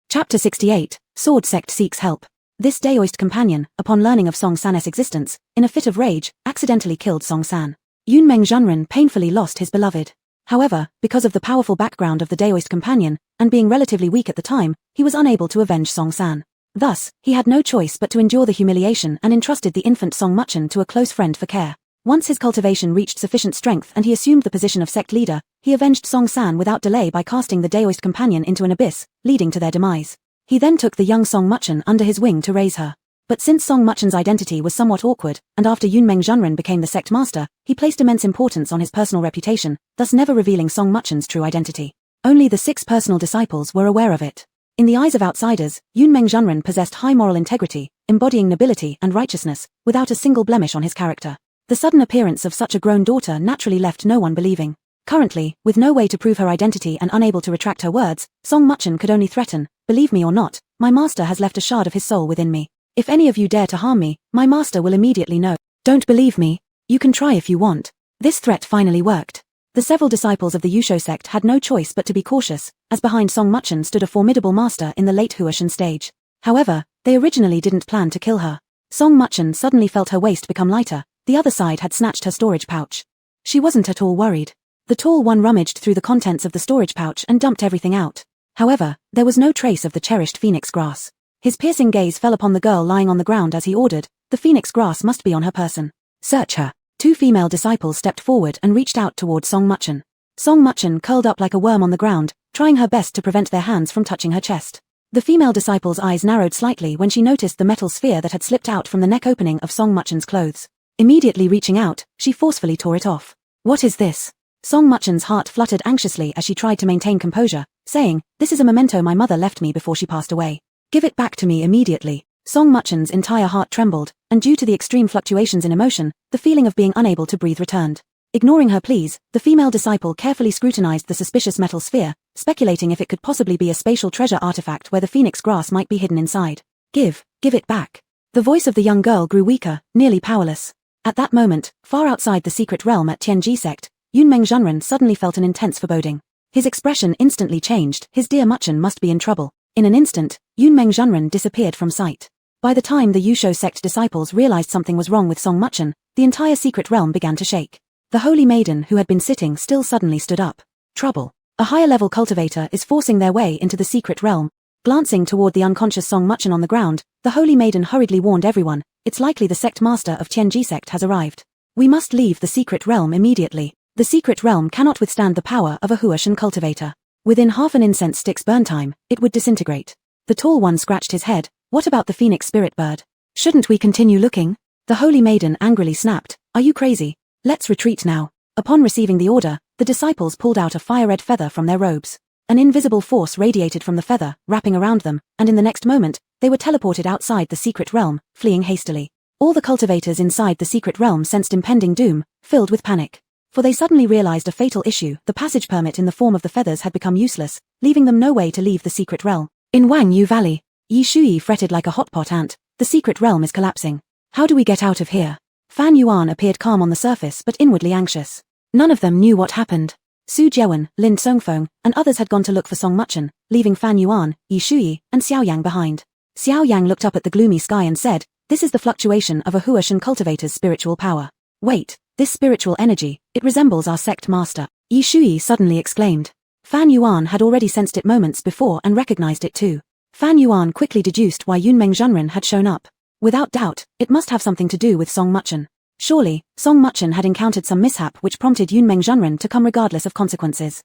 Chapter 68, Sword Sect Seeks Help. This Daoist companion, upon learning of Song San's existence, in a fit of rage, accidentally killed Song San. Yunmeng Zhenren painfully lost his beloved. However, because of the powerful background of the Daoist companion, and being relatively weak at the time, he was unable to avenge Song San. Thus, he had no choice but to endure the humiliation and entrusted the infant Song Muchen to a close friend for care. Once his cultivation reached sufficient strength and he assumed the position of sect leader, he avenged Song San without delay by casting the Daoist companion into an abyss, leading to their demise. He then took the young Song Muchen under his wing to raise her. But since Song Muchen's identity was somewhat awkward, and after Yunmeng Zhenren became the sect master, he placed immense importance on his personal reputation, thus never revealing Song Muchen's true identity. Only the 6 personal disciples were aware of it. In the eyes of outsiders, Yunmeng Zhenren possessed high moral integrity, embodying nobility and righteousness, without a single blemish on his character. The sudden appearance of such a grown daughter naturally left no one believing. Currently, with no way to prove her identity and unable to retract her words, Song Muchen could only threaten, "Believe me or not, my master has left a shard of his soul within me. If any of you dare to harm me, my master will immediately know. Don't believe me? You can try if you want." This threat finally worked. The several disciples of the Yusho sect had no choice but to be cautious, as behind Song Muchen stood a formidable master in the late Huashan stage. However, they originally didn't plan to kill her. Song Muchen suddenly felt her waist become lighter, the other side had snatched her storage pouch. She wasn't at all worried. The tall one rummaged through the contents of the storage pouch and dumped everything out. However, there was no trace of the cherished phoenix grass. His piercing gaze fell upon the girl lying on the ground as he ordered, the phoenix grass must be on her person. Search her. Two female disciples stepped forward and reached out toward Song Muchen. Song Muchen curled up like a worm on the ground, trying her best to prevent their hands from touching her chest. The female disciple's eyes narrowed slightly when she noticed the metal sphere that had slipped out from the neck opening of Song Muchen's clothes. Immediately reaching out, she forcefully tore it off. What is this? Song Muchen's heart fluttered anxiously as she tried to maintain composure, saying, this is a memento my mother left me before she passed away. Give it back to me immediately. Song Muchen's entire heart trembled, and due to the extreme fluctuations in emotion, the feeling of being unable to breathe returned. Ignoring her pleas, the female disciple carefully scrutinized the suspicious metal sphere, speculating if it could possibly be a spatial treasure artifact where the phoenix grass might be hidden inside. Give it back. The voice of the young girl grew weaker, nearly powerless. At that moment, far outside the secret realm at Tianji sect, Yunmeng Zhenren suddenly felt an intense foreboding. His expression instantly changed. His dear Muchen must be in trouble. In an instant, Yunmeng Zhenren disappeared from sight. By the time the Yusho sect disciples realized something was wrong with Song Muchen, the entire secret realm began to shake. The holy maiden who had been sitting still suddenly stood up. Trouble. A higher-level cultivator is forcing their way into the secret realm. Glancing toward the unconscious Song Muchen on the ground, the holy maiden hurriedly warned everyone, it's likely the sect master of Tianji sect has arrived. We must leave the secret realm immediately. The secret realm cannot withstand the power of a Huashan cultivator. Within half an incense stick's burn time, it would disintegrate. The tall one scratched his head. What about the phoenix spirit bird? Shouldn't we continue looking? The holy maiden angrily snapped, are you crazy? Let's retreat now. Upon receiving the order, the disciples pulled out a fire-red feather from their robes. An invisible force radiated from the feather, wrapping around them, and in the next moment, they were teleported outside the secret realm, fleeing hastily. All the cultivators inside the secret realm sensed impending doom, filled with panic. For they suddenly realized a fatal issue. The passage permit in the form of the feathers had become useless, leaving them no way to leave the secret realm. In Wang Yu Valley, Yi Shuyi fretted like a hot-pot ant. The secret realm is collapsing. How do we get out of here? Fan Yuan appeared calm on the surface but inwardly anxious. None of them knew what happened. Su Jiawen, Lin Songfeng, and others had gone to look for Song Muchen, leaving Fan Yuan, Yi Shuyi, and Xiao Yang behind. Xiao Yang looked up at the gloomy sky and said, this is the fluctuation of a Huashan cultivator's spiritual power. Wait, this spiritual energy, it resembles our sect master. Yi Shuyi suddenly exclaimed. Fan Yuan had already sensed it moments before and recognized it too. Fan Yuan quickly deduced why Yunmeng Zhenren had shown up. Without doubt, it must have something to do with Song Muchen. Surely, Song Muchen had encountered some mishap which prompted Yunmeng Zhenren to come regardless of consequences.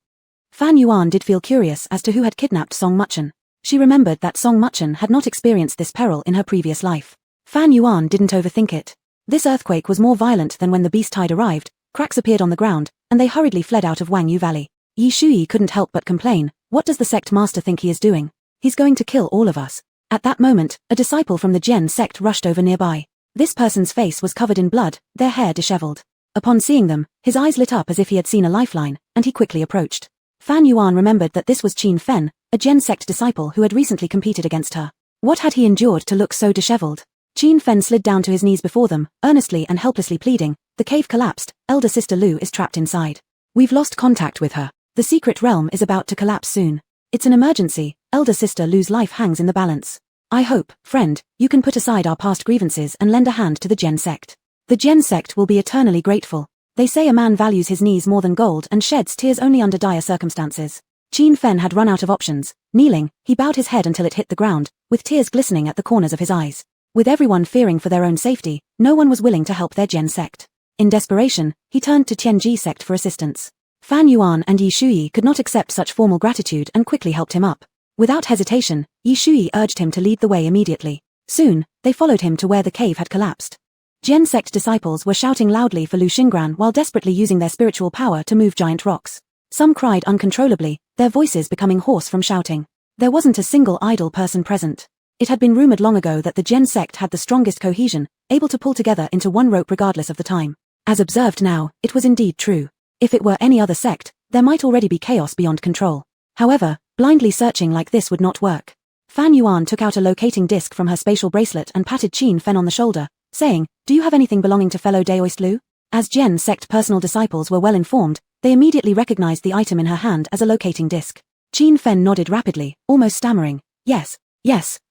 Fan Yuan did feel curious as to who had kidnapped Song Muchen. She remembered that Song Muchen had not experienced this peril in her previous life. Fan Yuan didn't overthink it. This earthquake was more violent than when the beast tide arrived. Cracks appeared on the ground, and they hurriedly fled out of Wang Yu Valley. Yi Shuyi couldn't help but complain, what does the sect master think he is doing? He's going to kill all of us. At that moment, a disciple from the Jian sect rushed over nearby. This person's face was covered in blood, their hair disheveled. Upon seeing them, his eyes lit up as if he had seen a lifeline, and he quickly approached. Fan Yuan remembered that this was Qin Fen, a Jian sect disciple who had recently competed against her. What had he endured to look so disheveled? Qin Fen slid down to his knees before them, earnestly and helplessly pleading, the cave collapsed, elder sister Lu is trapped inside. We've lost contact with her. The secret realm is about to collapse soon. It's an emergency, elder sister Lu's life hangs in the balance. I hope, friend, you can put aside our past grievances and lend a hand to the Jian sect. The Jian sect will be eternally grateful. They say a man values his knees more than gold and sheds tears only under dire circumstances. Qin Fen had run out of options. Kneeling, he bowed his head until it hit the ground, with tears glistening at the corners of his eyes. With everyone fearing for their own safety, no one was willing to help their Jian sect. In desperation, he turned to Tianji sect for assistance. Fan Yuan and Yi Shuyi could not accept such formal gratitude and quickly helped him up. Without hesitation, Yi Shuyi urged him to lead the way immediately. Soon, they followed him to where the cave had collapsed. Jian sect disciples were shouting loudly for Lu Xingran while desperately using their spiritual power to move giant rocks. Some cried uncontrollably, their voices becoming hoarse from shouting. There wasn't a single idle person present. It had been rumored long ago that the Jian sect had the strongest cohesion, able to pull together into one rope regardless of the time. As observed now, it was indeed true. If it were any other sect, there might already be chaos beyond control. However, blindly searching like this would not work. Fan Yuan took out a locating disc from her spatial bracelet and patted Qin Fen on the shoulder, saying, do you have anything belonging to fellow Daoist Lu? As Jian sect personal disciples were well informed, they immediately recognized the item in her hand as a locating disc. Qin Fen nodded rapidly, almost stammering, yes,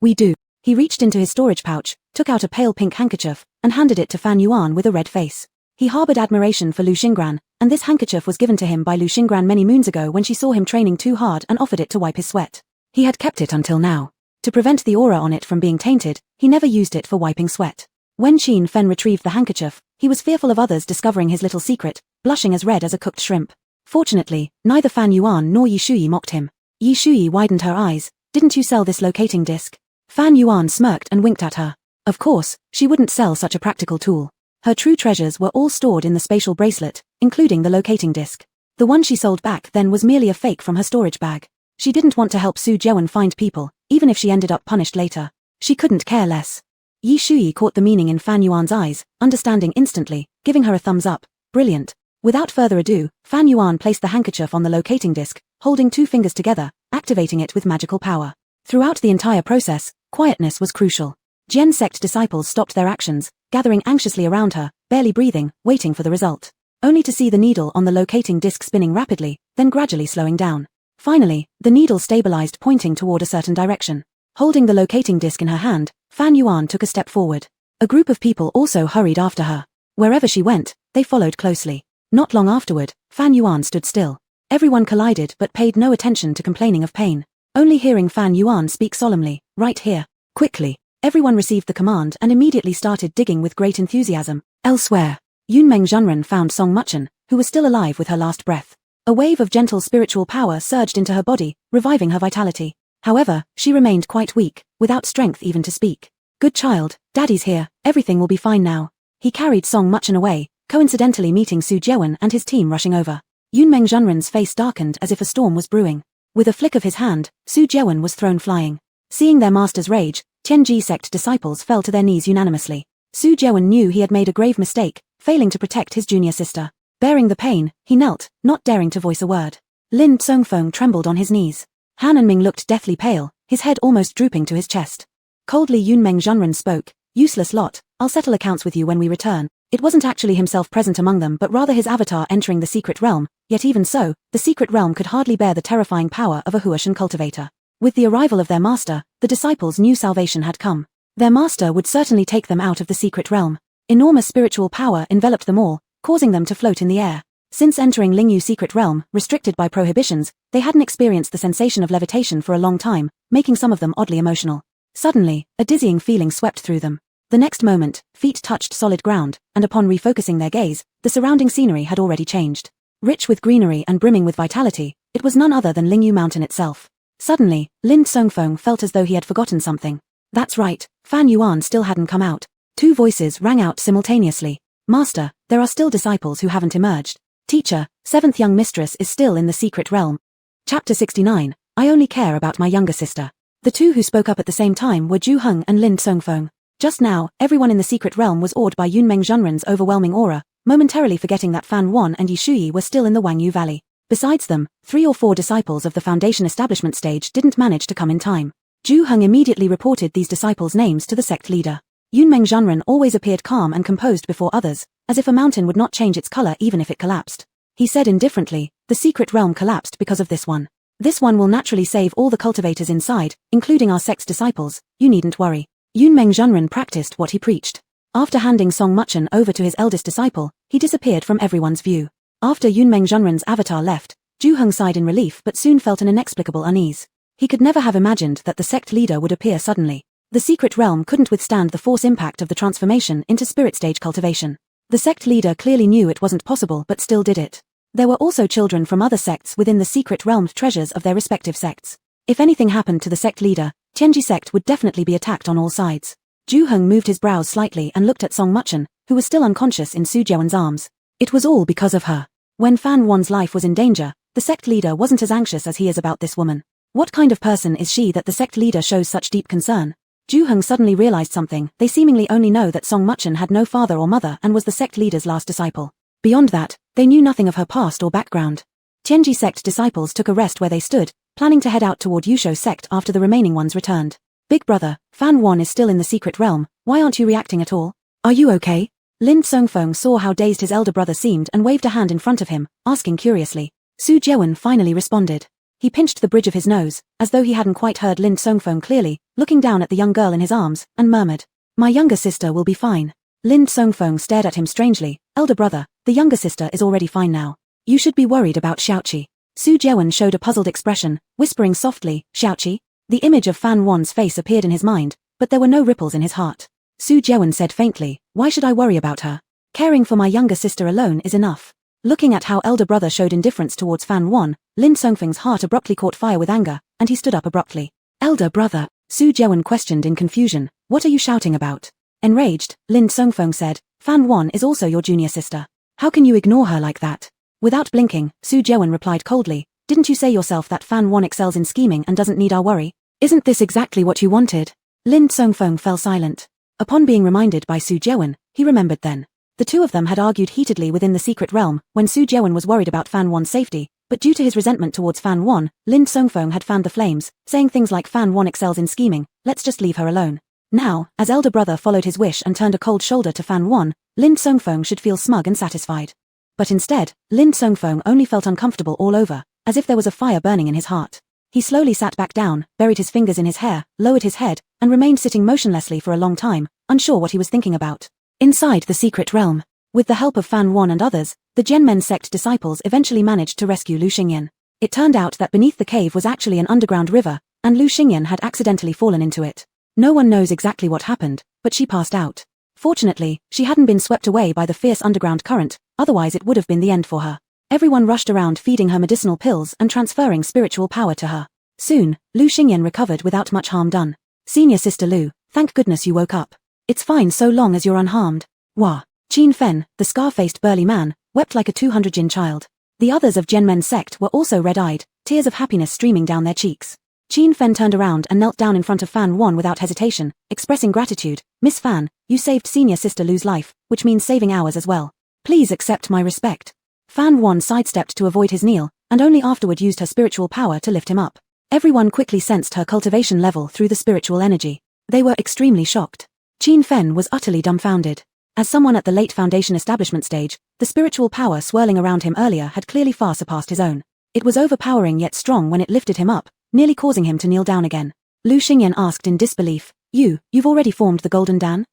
we do. He reached into his storage pouch, took out a pale pink handkerchief, and handed it to Fan Yuan with a red face. He harbored admiration for Lu Xingran, and this handkerchief was given to him by Lu Xingran many moons ago when she saw him training too hard and offered it to wipe his sweat. He had kept it until now. To prevent the aura on it from being tainted, he never used it for wiping sweat. When Xin Fen retrieved the handkerchief, he was fearful of others discovering his little secret, blushing as red as a cooked shrimp. Fortunately, neither Fan Yuan nor Yi Shuyi mocked him. Yi Shuyi widened her eyes. Didn't you sell this locating disc? Fan Yuan smirked and winked at her. Of course, she wouldn't sell such a practical tool. Her true treasures were all stored in the spatial bracelet, including the locating disc. The one she sold back then was merely a fake from her storage bag. She didn't want to help Su Zhewen find people, even if she ended up punished later. She couldn't care less. Yi Shuyi caught the meaning in Fan Yuan's eyes, understanding instantly, giving her a thumbs up. Brilliant. Without further ado, Fan Yuan placed the handkerchief on the locating disc, holding 2 fingers together, activating it with magical power. Throughout the entire process, quietness was crucial. Jian sect disciples stopped their actions, gathering anxiously around her, barely breathing, waiting for the result. Only to see the needle on the locating disc spinning rapidly, then gradually slowing down. Finally, the needle stabilized, pointing toward a certain direction. Holding the locating disc in her hand, Fan Yuan took a step forward. A group of people also hurried after her. Wherever she went, they followed closely. Not long afterward, Fan Yuan stood still. Everyone collided but paid no attention to complaining of pain. Only hearing Fan Yuan speak solemnly, right here. Quickly, everyone received the command and immediately started digging with great enthusiasm. Elsewhere, Yunmeng Zhenren found Song Muchen, who was still alive with her last breath. A wave of gentle spiritual power surged into her body, reviving her vitality. However, she remained quite weak, without strength even to speak. Good child, Daddy's here, everything will be fine now. He carried Song Muchen away, coincidentally meeting Su Zhewen and his team rushing over. Yunmeng Zhenren's face darkened as if a storm was brewing. With a flick of his hand, Su Zhewen was thrown flying. Seeing their master's rage, Tianji sect disciples fell to their knees unanimously. Su Zhewen knew he had made a grave mistake, failing to protect his junior sister. Bearing the pain, he knelt, not daring to voice a word. Lin Tsongfeng trembled on his knees. Han and Ming looked deathly pale, his head almost drooping to his chest. Coldly Yunmeng Zhenren spoke, "Useless lot, I'll settle accounts with you when we return." It wasn't actually himself present among them but rather his avatar entering the secret realm, yet even so, the secret realm could hardly bear the terrifying power of a Huashan cultivator. With the arrival of their master, the disciples knew salvation had come. Their master would certainly take them out of the secret realm. Enormous spiritual power enveloped them all, causing them to float in the air. Since entering Lingyu secret realm, restricted by prohibitions, they hadn't experienced the sensation of levitation for a long time, making some of them oddly emotional. Suddenly, a dizzying feeling swept through them. The next moment, feet touched solid ground, and upon refocusing their gaze, the surrounding scenery had already changed. Rich with greenery and brimming with vitality, it was none other than Lingyu Mountain itself. Suddenly, Lin Tsongfeng felt as though he had forgotten something. That's right, Fan Yuan still hadn't come out. 2 voices rang out simultaneously. Master, there are still disciples who haven't emerged. Teacher, 7th young mistress is still in the secret realm. Chapter 69, I only care about my younger sister. The 2 who spoke up at the same time were Zhu Heng and Lin Tsongfeng. Just now, everyone in the secret realm was awed by Yunmeng Zhenren's overwhelming aura, momentarily forgetting that Fan Yuan and Yi Shuyi were still in the Wangyu Valley. Besides them, 3 or 4 disciples of the Foundation establishment stage didn't manage to come in time. Zhu Heng immediately reported these disciples' names to the sect leader. Yunmeng Zhenren always appeared calm and composed before others, as if a mountain would not change its color even if it collapsed. He said indifferently, the secret realm collapsed because of this one. This one will naturally save all the cultivators inside, including our sect's disciples, you needn't worry. Yunmeng Zhenren practiced what he preached. After handing Song Muchen over to his eldest disciple, he disappeared from everyone's view. After Yunmeng Zhenren's avatar left, Zhu Heng sighed in relief but soon felt an inexplicable unease. He could never have imagined that the sect leader would appear suddenly. The secret realm couldn't withstand the force impact of the transformation into spirit stage cultivation. The sect leader clearly knew it wasn't possible but still did it. There were also children from other sects within the secret realmed treasures of their respective sects. If anything happened to the sect leader, Tianji sect would definitely be attacked on all sides. Zhu Heng moved his brows slightly and looked at Song Muchen, who was still unconscious in Su Zhewen's arms. It was all because of her. When Fan Yuan's life was in danger, the sect leader wasn't as anxious as he is about this woman. What kind of person is she that the sect leader shows such deep concern? Zhu Heng suddenly realized something. They seemingly only know that Song Muchen had no father or mother and was the sect leader's last disciple. Beyond that, they knew nothing of her past or background. Tianji sect disciples took a rest where they stood, planning to head out toward Yusho sect after the remaining ones returned. Big brother, Fan Yuan is still in the secret realm, why aren't you reacting at all? Are you okay? Lin Tsongfeng saw how dazed his elder brother seemed and waved a hand in front of him, asking curiously. Su Zhewen finally responded. He pinched the bridge of his nose, as though he hadn't quite heard Lin Tsongfeng clearly, looking down at the young girl in his arms, and murmured, "My younger sister will be fine." Lin Tsongfeng stared at him strangely. "Elder brother, the younger sister is already fine now. You should be worried about Xiaoqi." Su Zhewen showed a puzzled expression, whispering softly, "Xiaoqi? The image of Fan Wan's face appeared in his mind, but there were no ripples in his heart. Su Jeon said faintly, "Why should I worry about her? Caring for my younger sister alone is enough." Looking at how elder brother showed indifference towards Fan Wan, Lin Songfeng's heart abruptly caught fire with anger, and he stood up abruptly. "Elder brother?" Su Jeon questioned in confusion. "What are you shouting about?" Enraged, Lin Songfeng said, "Fan Wan is also your junior sister. How can you ignore her like that?" Without blinking, Su Jeon replied coldly, "Didn't you say yourself that Fan Wan excels in scheming and doesn't need our worry? Isn't this exactly what you wanted?" Lin Songfeng fell silent. Upon being reminded by Su Jeon, he remembered then. The two of them had argued heatedly within the secret realm when Su Jeon was worried about Fan Wan's safety, but due to his resentment towards Fan Wan, Lin Songfeng had fanned the flames, saying things like Fan Wan excels in scheming, let's just leave her alone. Now, as elder brother followed his wish and turned a cold shoulder to Fan Wan, Lin Songfeng should feel smug and satisfied. But instead, Lin Songfeng only felt uncomfortable all over, as if there was a fire burning in his heart. He slowly sat back down, buried his fingers in his hair, lowered his head, and remained sitting motionlessly for a long time, unsure what he was thinking about. Inside the secret realm, with the help of Fan Wan and others, the Genmen sect disciples eventually managed to rescue Lu Xingyan. It turned out that beneath the cave was actually an underground river, and Lu Xingyan had accidentally fallen into it. No one knows exactly what happened, but she passed out. Fortunately, she hadn't been swept away by the fierce underground current, otherwise it would have been the end for her. Everyone rushed around feeding her medicinal pills and transferring spiritual power to her. Soon, Lu Xingyan recovered without much harm done. "Senior sister Lu, thank goodness you woke up. It's fine so long as you're unharmed." Wah. Qin Fen, the scar-faced burly man, wept like a 200-yin child. The others of Genmen sect were also red-eyed, tears of happiness streaming down their cheeks. Qin Fen turned around and knelt down in front of Fan Wan without hesitation, expressing gratitude. "Miss Fan, you saved senior sister Lu's life, which means saving ours as well. Please accept my respect." Fan Wan sidestepped to avoid his kneel, and only afterward used her spiritual power to lift him up. Everyone quickly sensed her cultivation level through the spiritual energy. They were extremely shocked. Qin Fen was utterly dumbfounded. As someone at the late foundation establishment stage, the spiritual power swirling around him earlier had clearly far surpassed his own. It was overpowering yet strong when it lifted him up, nearly causing him to kneel down again. Lu Xingyan asked in disbelief, You've already formed the Golden Dan?"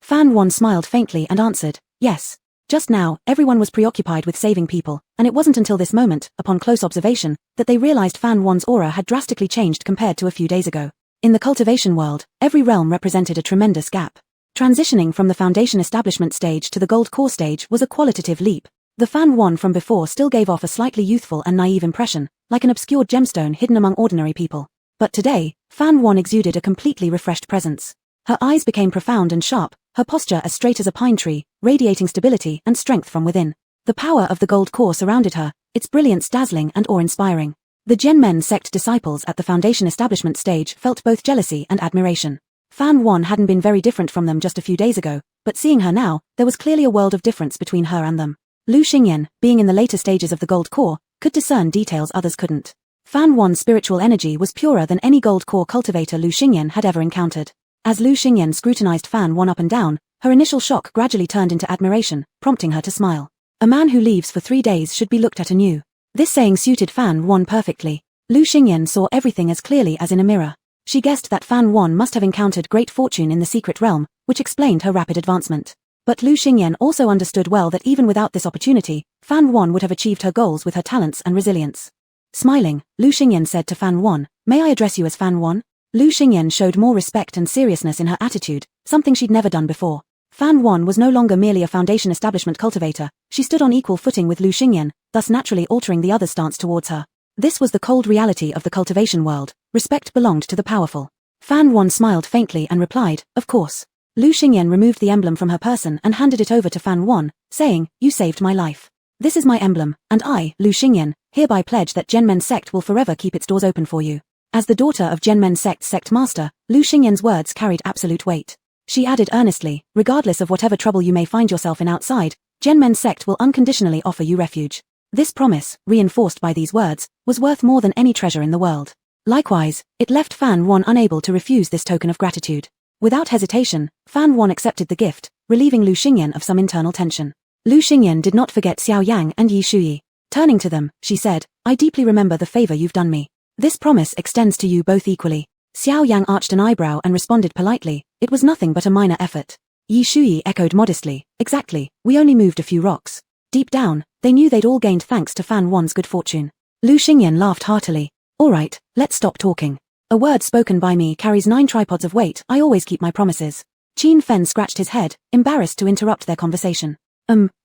Fan Wan smiled faintly and answered, "Yes. Just now, everyone was preoccupied with saving people, and it wasn't until this moment, upon close observation, that they realized Fan Wan's aura had drastically changed compared to a few days ago. In the cultivation world, every realm represented a tremendous gap. Transitioning from the foundation establishment stage to the gold core stage was a qualitative leap. The Fan Wan from before still gave off a slightly youthful and naive impression, like an obscured gemstone hidden among ordinary people. But today, Fan Wan exuded a completely refreshed presence. Her eyes became profound and sharp, her posture as straight as a pine tree, radiating stability and strength from within. The power of the gold core surrounded her, its brilliance dazzling and awe-inspiring. The Genmen sect disciples at the foundation establishment stage felt both jealousy and admiration. Fan Wan hadn't been very different from them just a few days ago, but seeing her now, there was clearly a world of difference between her and them. Lu Xingyan, being in the later stages of the gold core, could discern details others couldn't. Fan Wan's spiritual energy was purer than any gold core cultivator Lu Xingyan had ever encountered. As Lu Xingyan scrutinized Fan Wan up and down, her initial shock gradually turned into admiration, prompting her to smile. A man who leaves for 3 days should be looked at anew. This saying suited Fan Wan perfectly. Lu Xingyan saw everything as clearly as in a mirror. She guessed that Fan Wan must have encountered great fortune in the secret realm, which explained her rapid advancement. But Lu Xingyan also understood well that even without this opportunity, Fan Wan would have achieved her goals with her talents and resilience. Smiling, Lu Xingyan said to Fan Wan, "May I address you as Fan Wan?" Lu Xingyan showed more respect and seriousness in her attitude, something she'd never done before. Fan Wan was no longer merely a foundation establishment cultivator, she stood on equal footing with Lu Xingyan, thus naturally altering the other's stance towards her. This was the cold reality of the cultivation world. Respect belonged to the powerful. Fan Wan smiled faintly and replied, "Of course." Lu Xingyan removed the emblem from her person and handed it over to Fan Wan, saying, "You saved my life. This is my emblem, and I, Lu Xingyan, hereby pledge that Genmen sect will forever keep its doors open for you." As the daughter of Genmen sect's sect master, Lu Xingyan's words carried absolute weight. She added earnestly, "Regardless of whatever trouble you may find yourself in outside, Genmen sect will unconditionally offer you refuge." This promise, reinforced by these words, was worth more than any treasure in the world. Likewise, it left Fan Wan unable to refuse this token of gratitude. Without hesitation, Fan Wan accepted the gift, relieving Lu Xingyan of some internal tension. Lu Xingyan did not forget Xiao Yang and Yi Shuyi. Turning to them, she said, "I deeply remember the favor you've done me. This promise extends to you both equally." Xiao Yang arched an eyebrow and responded politely, "It was nothing but a minor effort." Yi Shuyi echoed modestly, "Exactly, we only moved a few rocks." Deep down, they knew they'd all gained thanks to Fan Wan's good fortune. Lu Xingyan laughed heartily. "All right, let's stop talking. A word spoken by me carries 9 tripods of weight. I always keep my promises. Qin Fen scratched his head, embarrassed to interrupt their conversation.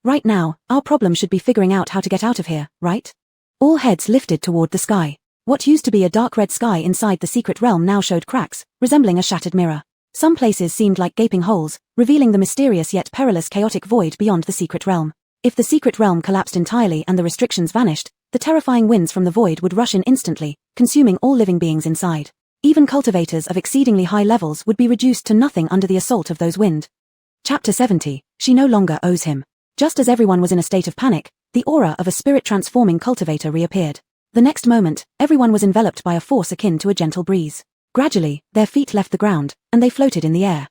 Right now, our problem should be figuring out how to get out of here, right? All heads lifted toward the sky. What used to be a dark red sky inside the secret realm now showed cracks, resembling a shattered mirror. Some places seemed like gaping holes, revealing the mysterious yet perilous chaotic void beyond the secret realm. If the secret realm collapsed entirely and the restrictions vanished, the terrifying winds from the void would rush in instantly, consuming all living beings inside. Even cultivators of exceedingly high levels would be reduced to nothing under the assault of those wind. Chapter 70. She no longer owes him. Just as everyone was in a state of panic, the aura of a spirit-transforming cultivator reappeared. The next moment, everyone was enveloped by a force akin to a gentle breeze. Gradually, their feet left the ground, and they floated in the air.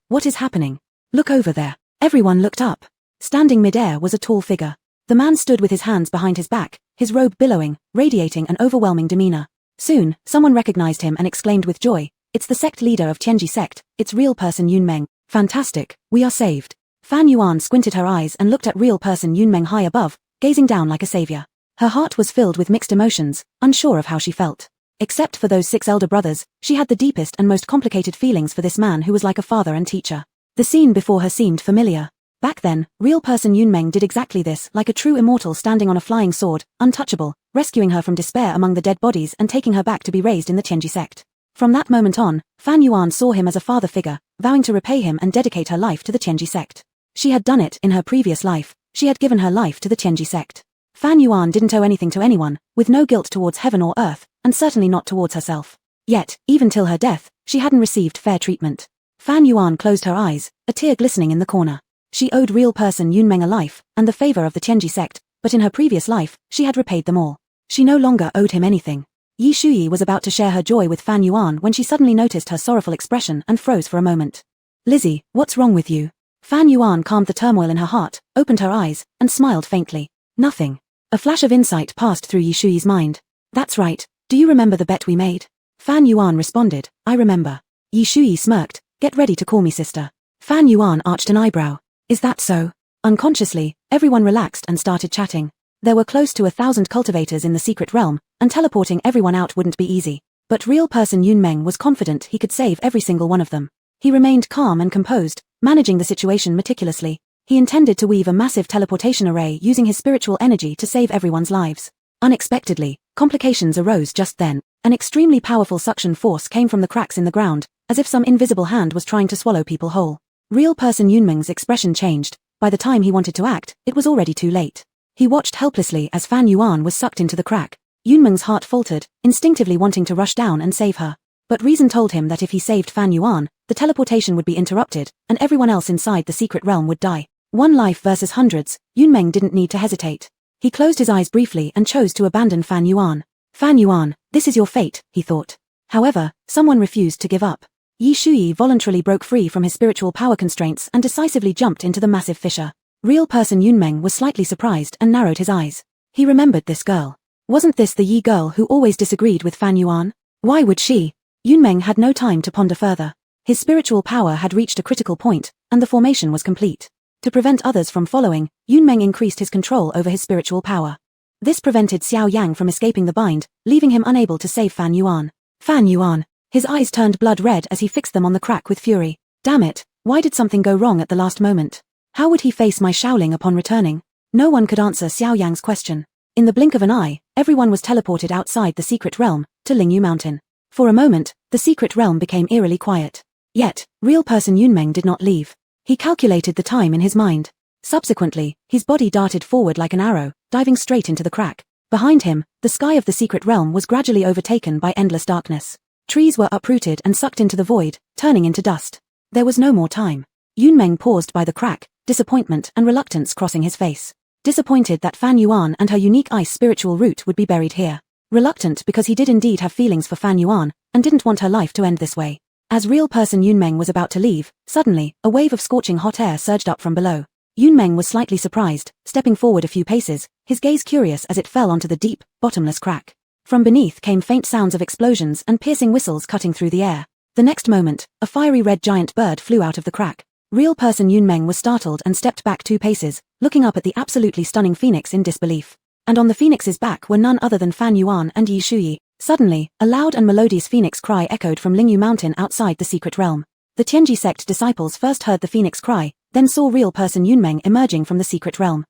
What is happening? Look over there. Everyone looked up. Standing mid-air was a tall figure. The man stood with his hands behind his back, his robe billowing, radiating an overwhelming demeanor. Soon, someone recognized him and exclaimed with joy, "It's the sect leader of Tianji sect, it's real person Yunmeng. Fantastic, we are saved." Fan Yuan squinted her eyes and looked at real person Yunmeng high above, gazing down like a savior. Her heart was filled with mixed emotions, unsure of how she felt. Except for those 6 elder brothers, she had the deepest and most complicated feelings for this man who was like a father and teacher. The scene before her seemed familiar. Back then, real person Yunmeng did exactly this, like a true immortal standing on a flying sword, untouchable, rescuing her from despair among the dead bodies and taking her back to be raised in the Tianji sect. From that moment on, Fan Yuan saw him as a father figure, vowing to repay him and dedicate her life to the Tianji sect. She had done it in her previous life. She had given her life to the Tianji sect. Fan Yuan didn't owe anything to anyone, with no guilt towards heaven or earth, and certainly not towards herself. Yet, even till her death, she hadn't received fair treatment. Fan Yuan closed her eyes, a tear glistening in the corner. She owed real person Yunmeng a life, and the favor of the Tianji sect, but in her previous life, she had repaid them all. She no longer owed him anything. Yi Shuyi was about to share her joy with Fan Yuan when she suddenly noticed her sorrowful expression and froze for a moment. "Lizzie, what's wrong with you?" Fan Yuan calmed the turmoil in her heart, opened her eyes, and smiled faintly. "Nothing." A flash of insight passed through Yi Shuyi's mind. "That's right. Do you remember the bet we made?" Fan Yuan responded, "I remember." Yi Shuyi smirked, "Get ready to call me sister." Fan Yuan arched an eyebrow. "Is that so?" Unconsciously, everyone relaxed and started chatting. There were close to 1,000 cultivators in the secret realm, and teleporting everyone out wouldn't be easy. But real person Yunmeng was confident he could save every single one of them. He remained calm and composed, managing the situation meticulously. He intended to weave a massive teleportation array using his spiritual energy to save everyone's lives. Unexpectedly, complications arose just then. An extremely powerful suction force came from the cracks in the ground, as if some invisible hand was trying to swallow people whole. Real person Yunmeng's expression changed. By the time he wanted to act, it was already too late. He watched helplessly as Fan Yuan was sucked into the crack. Yunmeng's heart faltered, instinctively wanting to rush down and save her. But reason told him that if he saved Fan Yuan, the teleportation would be interrupted, and everyone else inside the secret realm would die. One life versus hundreds, Yunmeng didn't need to hesitate. He closed his eyes briefly and chose to abandon Fan Yuan. "Fan Yuan, this is your fate," he thought. However, someone refused to give up. Yi Shuyi voluntarily broke free from his spiritual power constraints and decisively jumped into the massive fissure. Real person Yunmeng was slightly surprised and narrowed his eyes. He remembered this girl. Wasn't this the Yi girl who always disagreed with Fan Yuan? Why would she? Yunmeng had no time to ponder further. His spiritual power had reached a critical point, and the formation was complete. To prevent others from following, Yunmeng increased his control over his spiritual power. This prevented Xiao Yang from escaping the bind, leaving him unable to save Fan Yuan. Fan Yuan. His eyes turned blood red as he fixed them on the crack with fury. Damn it, why did something go wrong at the last moment? How would he face my Shaoling upon returning? No one could answer Xiao Yang's question. In the blink of an eye, everyone was teleported outside the secret realm, to Lingyu Mountain. For a moment, the secret realm became eerily quiet. Yet, real person Yunmeng did not leave. He calculated the time in his mind. Subsequently, his body darted forward like an arrow, diving straight into the crack. Behind him, the sky of the secret realm was gradually overtaken by endless darkness. Trees were uprooted and sucked into the void, turning into dust. There was no more time. Yunmeng paused by the crack, disappointment and reluctance crossing his face. Disappointed that Fan Yuan and her unique ice spiritual root would be buried here. Reluctant because he did indeed have feelings for Fan Yuan, and didn't want her life to end this way. As real person Yunmeng was about to leave, suddenly, a wave of scorching hot air surged up from below. Yunmeng was slightly surprised, stepping forward a few paces, his gaze curious as it fell onto the deep, bottomless crack. From beneath came faint sounds of explosions and piercing whistles cutting through the air. The next moment, a fiery red giant bird flew out of the crack. Real person Yunmeng was startled and stepped back 2 paces, looking up at the absolutely stunning phoenix in disbelief. And on the phoenix's back were none other than Fan Yuan and Yi Shuyi. Suddenly, a loud and melodious phoenix cry echoed from Lingyu Mountain outside the secret realm. The Tianji sect disciples first heard the phoenix cry, then saw real person Yunmeng emerging from the secret realm.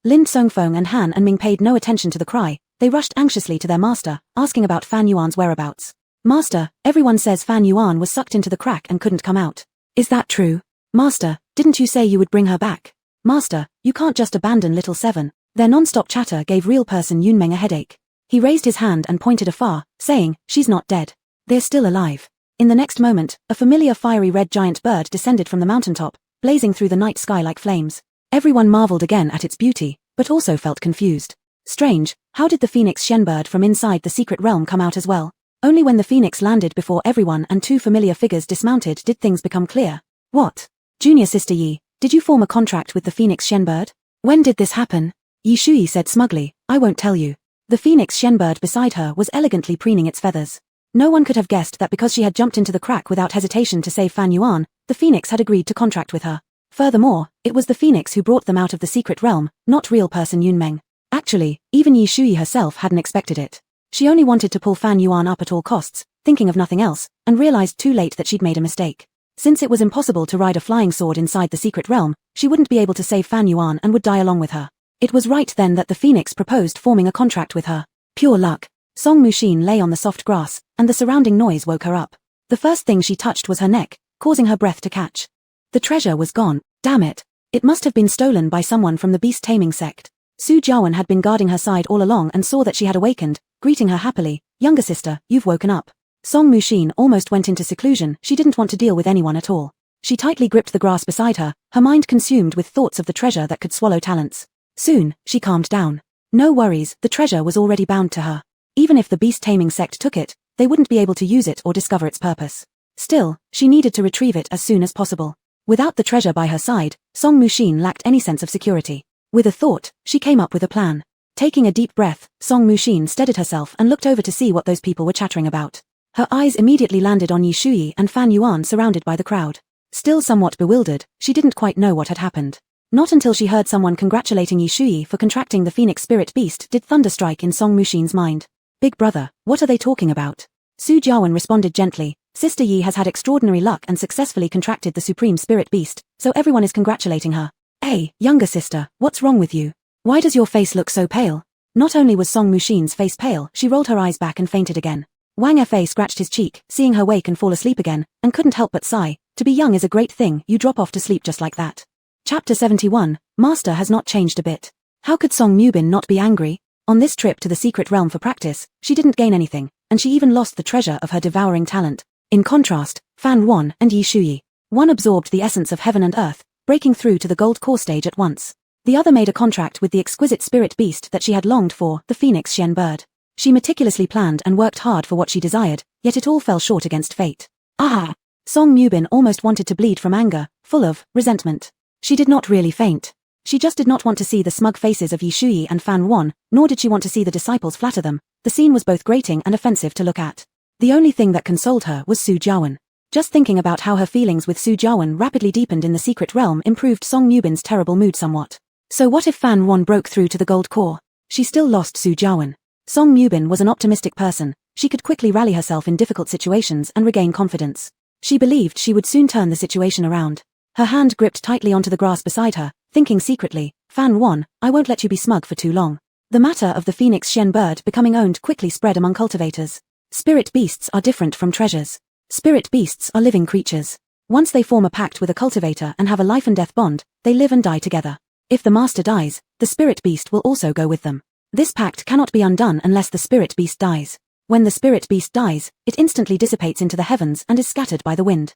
Lin Songfeng and Han and Ming paid no attention to the cry. They rushed anxiously to their master, asking about Fan Yuan's whereabouts. Master, everyone says Fan Yuan was sucked into the crack and couldn't come out. Is that true? Master, didn't you say you would bring her back? Master, you can't just abandon little Seven. Their non-stop chatter gave real person Yunmeng a headache. He raised his hand and pointed afar, saying, she's not dead. They're still alive. In the next moment, a familiar fiery red giant bird descended from the mountaintop, blazing through the night sky like flames. Everyone marveled again at its beauty, but also felt confused. Strange, how did the phoenix Shenbird from inside the secret realm come out as well? Only when the phoenix landed before everyone and two familiar figures dismounted did things become clear. What? Junior sister Yi, did you form a contract with the phoenix Shenbird? When did this happen? Yi Shui said smugly, I won't tell you. The phoenix Shenbird beside her was elegantly preening its feathers. No one could have guessed that because she had jumped into the crack without hesitation to save Fan Yuan, the phoenix had agreed to contract with her. Furthermore, it was the phoenix who brought them out of the secret realm, not real person Yunmeng. Actually, even Yi Shui herself hadn't expected it. She only wanted to pull Fan Yuan up at all costs, thinking of nothing else, and realized too late that she'd made a mistake. Since it was impossible to ride a flying sword inside the secret realm, she wouldn't be able to save Fan Yuan and would die along with her. It was right then that the phoenix proposed forming a contract with her. Pure luck. Song Mushin lay on the soft grass, and the surrounding noise woke her up. The first thing she touched was her neck, causing her breath to catch. The treasure was gone. Damn it. It must have been stolen by someone from the beast-taming sect. Su Jiawen had been guarding her side all along and saw that she had awakened, greeting her happily, younger sister, you've woken up. Song Mushin almost went into seclusion. She didn't want to deal with anyone at all. She tightly gripped the grass beside her, her mind consumed with thoughts of the treasure that could swallow talents. Soon, she calmed down. No worries, the treasure was already bound to her. Even if the beast-taming sect took it, they wouldn't be able to use it or discover its purpose. Still, she needed to retrieve it as soon as possible. Without the treasure by her side, Song Mushin lacked any sense of security. With a thought, she came up with a plan. Taking a deep breath, Song Mushin steadied herself and looked over to see what those people were chattering about. Her eyes immediately landed on Yi Shui and Fan Yuan surrounded by the crowd. Still somewhat bewildered, she didn't quite know what had happened. Not until she heard someone congratulating Yi Shui for contracting the phoenix spirit beast did thunder strike in Song Mushin's mind. Big brother, what are they talking about? Su Jiawen responded gently, Sister Yi has had extraordinary luck and successfully contracted the supreme spirit beast, so everyone is congratulating her. Hey, younger sister, what's wrong with you? Why does your face look so pale? Not only was Song Mushin's face pale, she rolled her eyes back and fainted again. Wang Fei scratched his cheek, seeing her wake and fall asleep again, and couldn't help but sigh, to be young is a great thing, you drop off to sleep just like that. Chapter 71, Master has not changed a bit. How could Song Mubin not be angry? On this trip to the secret realm for practice, she didn't gain anything, and she even lost the treasure of her devouring talent. In contrast, Fan Wan and Yi Shui. One absorbed the essence of heaven and earth, breaking through to the gold core stage at once. The other made a contract with the exquisite spirit beast that she had longed for, the phoenix Shenbird. She meticulously planned and worked hard for what she desired, yet it all fell short against fate. Ah! Song Mubin almost wanted to bleed from anger, full of resentment. She did not really faint. She just did not want to see the smug faces of Yi Shui and Fan Wan, nor did she want to see the disciples flatter them. The scene was both grating and offensive to look at. The only thing that consoled her was Su Jiawen. Just thinking about how her feelings with Su Jiawen rapidly deepened in the secret realm improved Song Mubin's terrible mood somewhat. So what if Fan Wan broke through to the gold core? She still lost Su Jiawen. Song Mubin was an optimistic person. She could quickly rally herself in difficult situations and regain confidence. She believed she would soon turn the situation around. Her hand gripped tightly onto the grass beside her, thinking secretly, Fan Wan, I won't let you be smug for too long. The matter of the phoenix Shenbird becoming owned quickly spread among cultivators. Spirit beasts are different from treasures. Spirit beasts are living creatures. Once they form a pact with a cultivator and have a life and death bond, they live and die together. If the master dies, the spirit beast will also go with them. This pact cannot be undone unless the spirit beast dies. When the spirit beast dies, it instantly dissipates into the heavens and is scattered by the wind.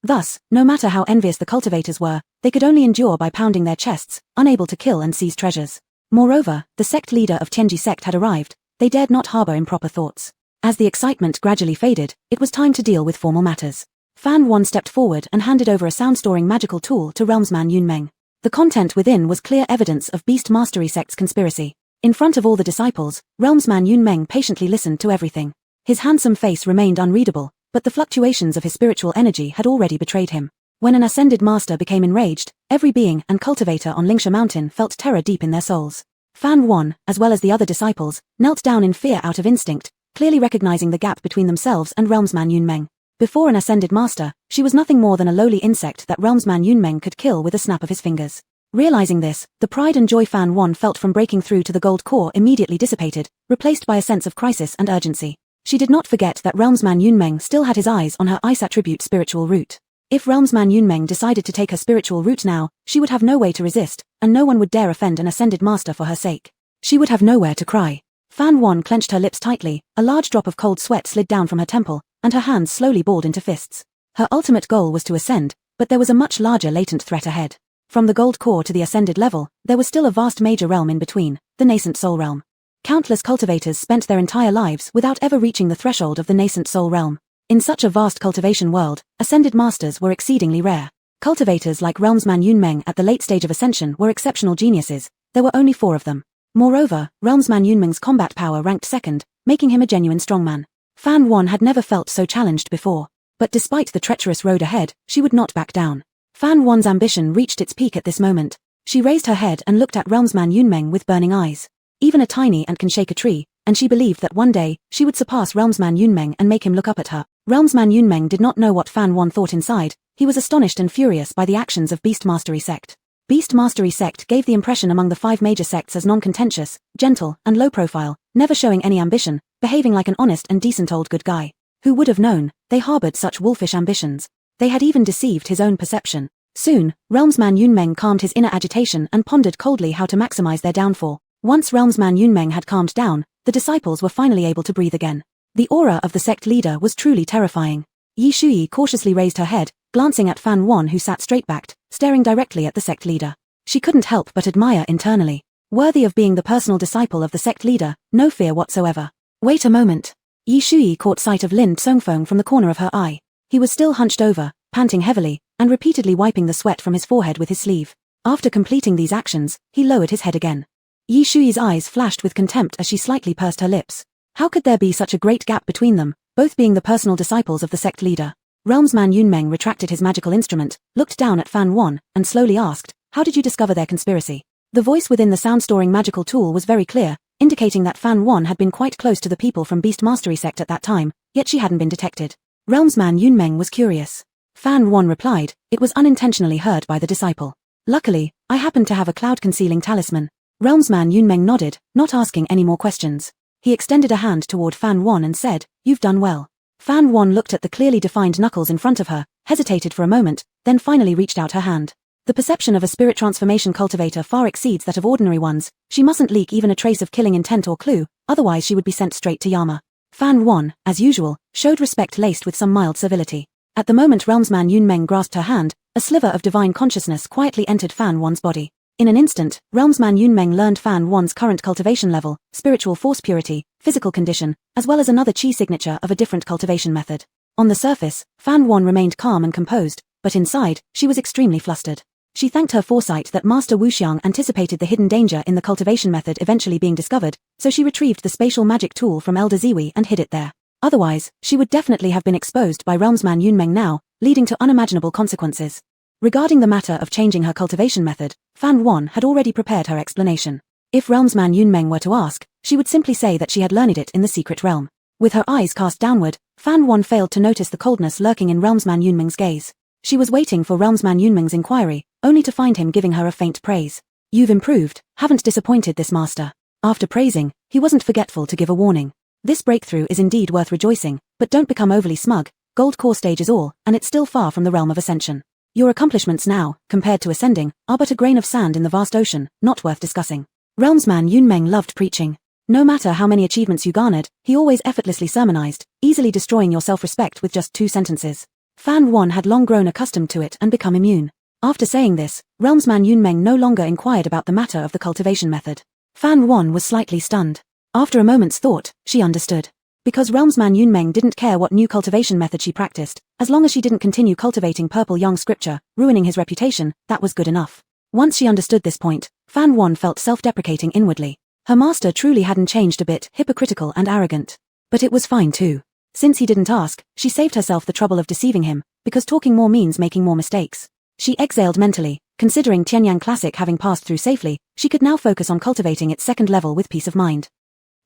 Thus, no matter how envious the cultivators were, they could only endure by pounding their chests, unable to kill and seize treasures. Moreover, the sect leader of Tianji sect had arrived. They dared not harbor improper thoughts. As the excitement gradually faded, it was time to deal with formal matters. Fan Wan stepped forward and handed over a sound-storing magical tool to realmsman Yunmeng. The content within was clear evidence of Beast Mastery sect's conspiracy. In front of all the disciples, realmsman Yunmeng patiently listened to everything. His handsome face remained unreadable, but the fluctuations of his spiritual energy had already betrayed him. When an ascended master became enraged, every being and cultivator on Lingsha Mountain felt terror deep in their souls. Fan Wan, as well as the other disciples, knelt down in fear out of instinct, clearly recognizing the gap between themselves and Realmsman Yunmeng. Before an ascended master, she was nothing more than a lowly insect that Realmsman Yunmeng could kill with a snap of his fingers. Realizing this, the pride and joy Fan Wan felt from breaking through to the gold core immediately dissipated, replaced by a sense of crisis and urgency. She did not forget that Realmsman Yunmeng still had his eyes on her ice attribute spiritual root. If Realmsman Yunmeng decided to take her spiritual root now, she would have no way to resist, and no one would dare offend an ascended master for her sake. She would have nowhere to cry. Fan Wan clenched her lips tightly, a large drop of cold sweat slid down from her temple, and her hands slowly balled into fists. Her ultimate goal was to ascend, but there was a much larger latent threat ahead. From the gold core to the ascended level, there was still a vast major realm in between, the nascent soul realm. Countless cultivators spent their entire lives without ever reaching the threshold of the nascent soul realm. In such a vast cultivation world, ascended masters were exceedingly rare. Cultivators like Realmsman Yunmeng at the late stage of ascension were exceptional geniuses. There were only 4 of them. Moreover, Realmsman Yunmeng's combat power ranked second, making him a genuine strongman. Fan Wan had never felt so challenged before. But despite the treacherous road ahead, she would not back down. Fan Wan's ambition reached its peak at this moment. She raised her head and looked at Realmsman Yunmeng with burning eyes. Even a tiny ant can shake a tree, and she believed that one day, she would surpass Realmsman Yunmeng and make him look up at her. Realmsman Yunmeng did not know what Fan Wan thought inside. He was astonished and furious by the actions of Beast Mastery Sect. Beast Mastery Sect gave the impression among the 5 major sects as non-contentious, gentle, and low-profile, never showing any ambition, behaving like an honest and decent old good guy. Who would have known, they harbored such wolfish ambitions. They had even deceived his own perception. Soon, Realmsman Yunmeng calmed his inner agitation and pondered coldly how to maximize their downfall. Once Realmsman Yunmeng had calmed down, the disciples were finally able to breathe again. The aura of the sect leader was truly terrifying. Yi Shuyi cautiously raised her head, glancing at Fan Wan who sat straight-backed, staring directly at the sect leader. She couldn't help but admire internally. Worthy of being the personal disciple of the sect leader, no fear whatsoever. Wait a moment. Yi Shuyi caught sight of Lin Tsongfeng from the corner of her eye. He was still hunched over, panting heavily, and repeatedly wiping the sweat from his forehead with his sleeve. After completing these actions, he lowered his head again. Yi Shuyi's eyes flashed with contempt as she slightly pursed her lips. How could there be such a great gap between them, both being the personal disciples of the sect leader? Realmsman Yunmeng retracted his magical instrument, looked down at Fan Wan, and slowly asked, "How did you discover their conspiracy?" The voice within the sound-storing magical tool was very clear, indicating that Fan Wan had been quite close to the people from Beast Mastery Sect at that time, yet she hadn't been detected. Realmsman Yunmeng was curious. Fan Wan replied, "It was unintentionally heard by the disciple. Luckily, I happened to have a cloud-concealing talisman." Realmsman Yunmeng nodded, not asking any more questions. He extended a hand toward Fan Wan and said, "You've done well." Fan Wan looked at the clearly defined knuckles in front of her, hesitated for a moment, then finally reached out her hand. The perception of a spirit transformation cultivator far exceeds that of ordinary ones. She mustn't leak even a trace of killing intent or clue, otherwise she would be sent straight to Yama. Fan Wan, as usual, showed respect laced with some mild civility. At the moment Realmsman Yunmeng grasped her hand, a sliver of divine consciousness quietly entered Fan Wan's body. In an instant, Realmsman Yunmeng learned Fan Wan's current cultivation level, spiritual force purity, physical condition, as well as another chi signature of a different cultivation method. On the surface, Fan Wan remained calm and composed, but inside, she was extremely flustered. She thanked her foresight that Master Wuxiang anticipated the hidden danger in the cultivation method eventually being discovered, so she retrieved the spatial magic tool from Elder Ziwi and hid it there. Otherwise, she would definitely have been exposed by Realmsman Yunmeng now, leading to unimaginable consequences. Regarding the matter of changing her cultivation method, Fan Wan had already prepared her explanation. If Realmsman Yunmeng were to ask, she would simply say that she had learned it in the secret realm. With her eyes cast downward, Fan Wan failed to notice the coldness lurking in Realmsman Yunmeng's gaze. She was waiting for Realmsman Yunmeng's inquiry, only to find him giving her a faint praise. "You've improved, haven't disappointed this master." After praising, he wasn't forgetful to give a warning. "This breakthrough is indeed worth rejoicing, but don't become overly smug. Gold core stage is all, and it's still far from the realm of ascension. Your accomplishments now, compared to ascending, are but a grain of sand in the vast ocean, not worth discussing." Realmsman Yunmeng loved preaching. No matter how many achievements you garnered, he always effortlessly sermonized, easily destroying your self-respect with just 2 sentences. Fan Wan had long grown accustomed to it and become immune. After saying this, Realmsman Yunmeng no longer inquired about the matter of the cultivation method. Fan Wan was slightly stunned. After a moment's thought, she understood. Because Realmsman Yunmeng didn't care what new cultivation method she practiced, as long as she didn't continue cultivating purple yang scripture, ruining his reputation, that was good enough. Once she understood this point, Fan Wan felt self-deprecating inwardly. Her master truly hadn't changed a bit, hypocritical and arrogant. But it was fine too. Since he didn't ask, she saved herself the trouble of deceiving him, because talking more means making more mistakes. She exhaled mentally. Considering Tianyang Classic having passed through safely, she could now focus on cultivating its second level with peace of mind.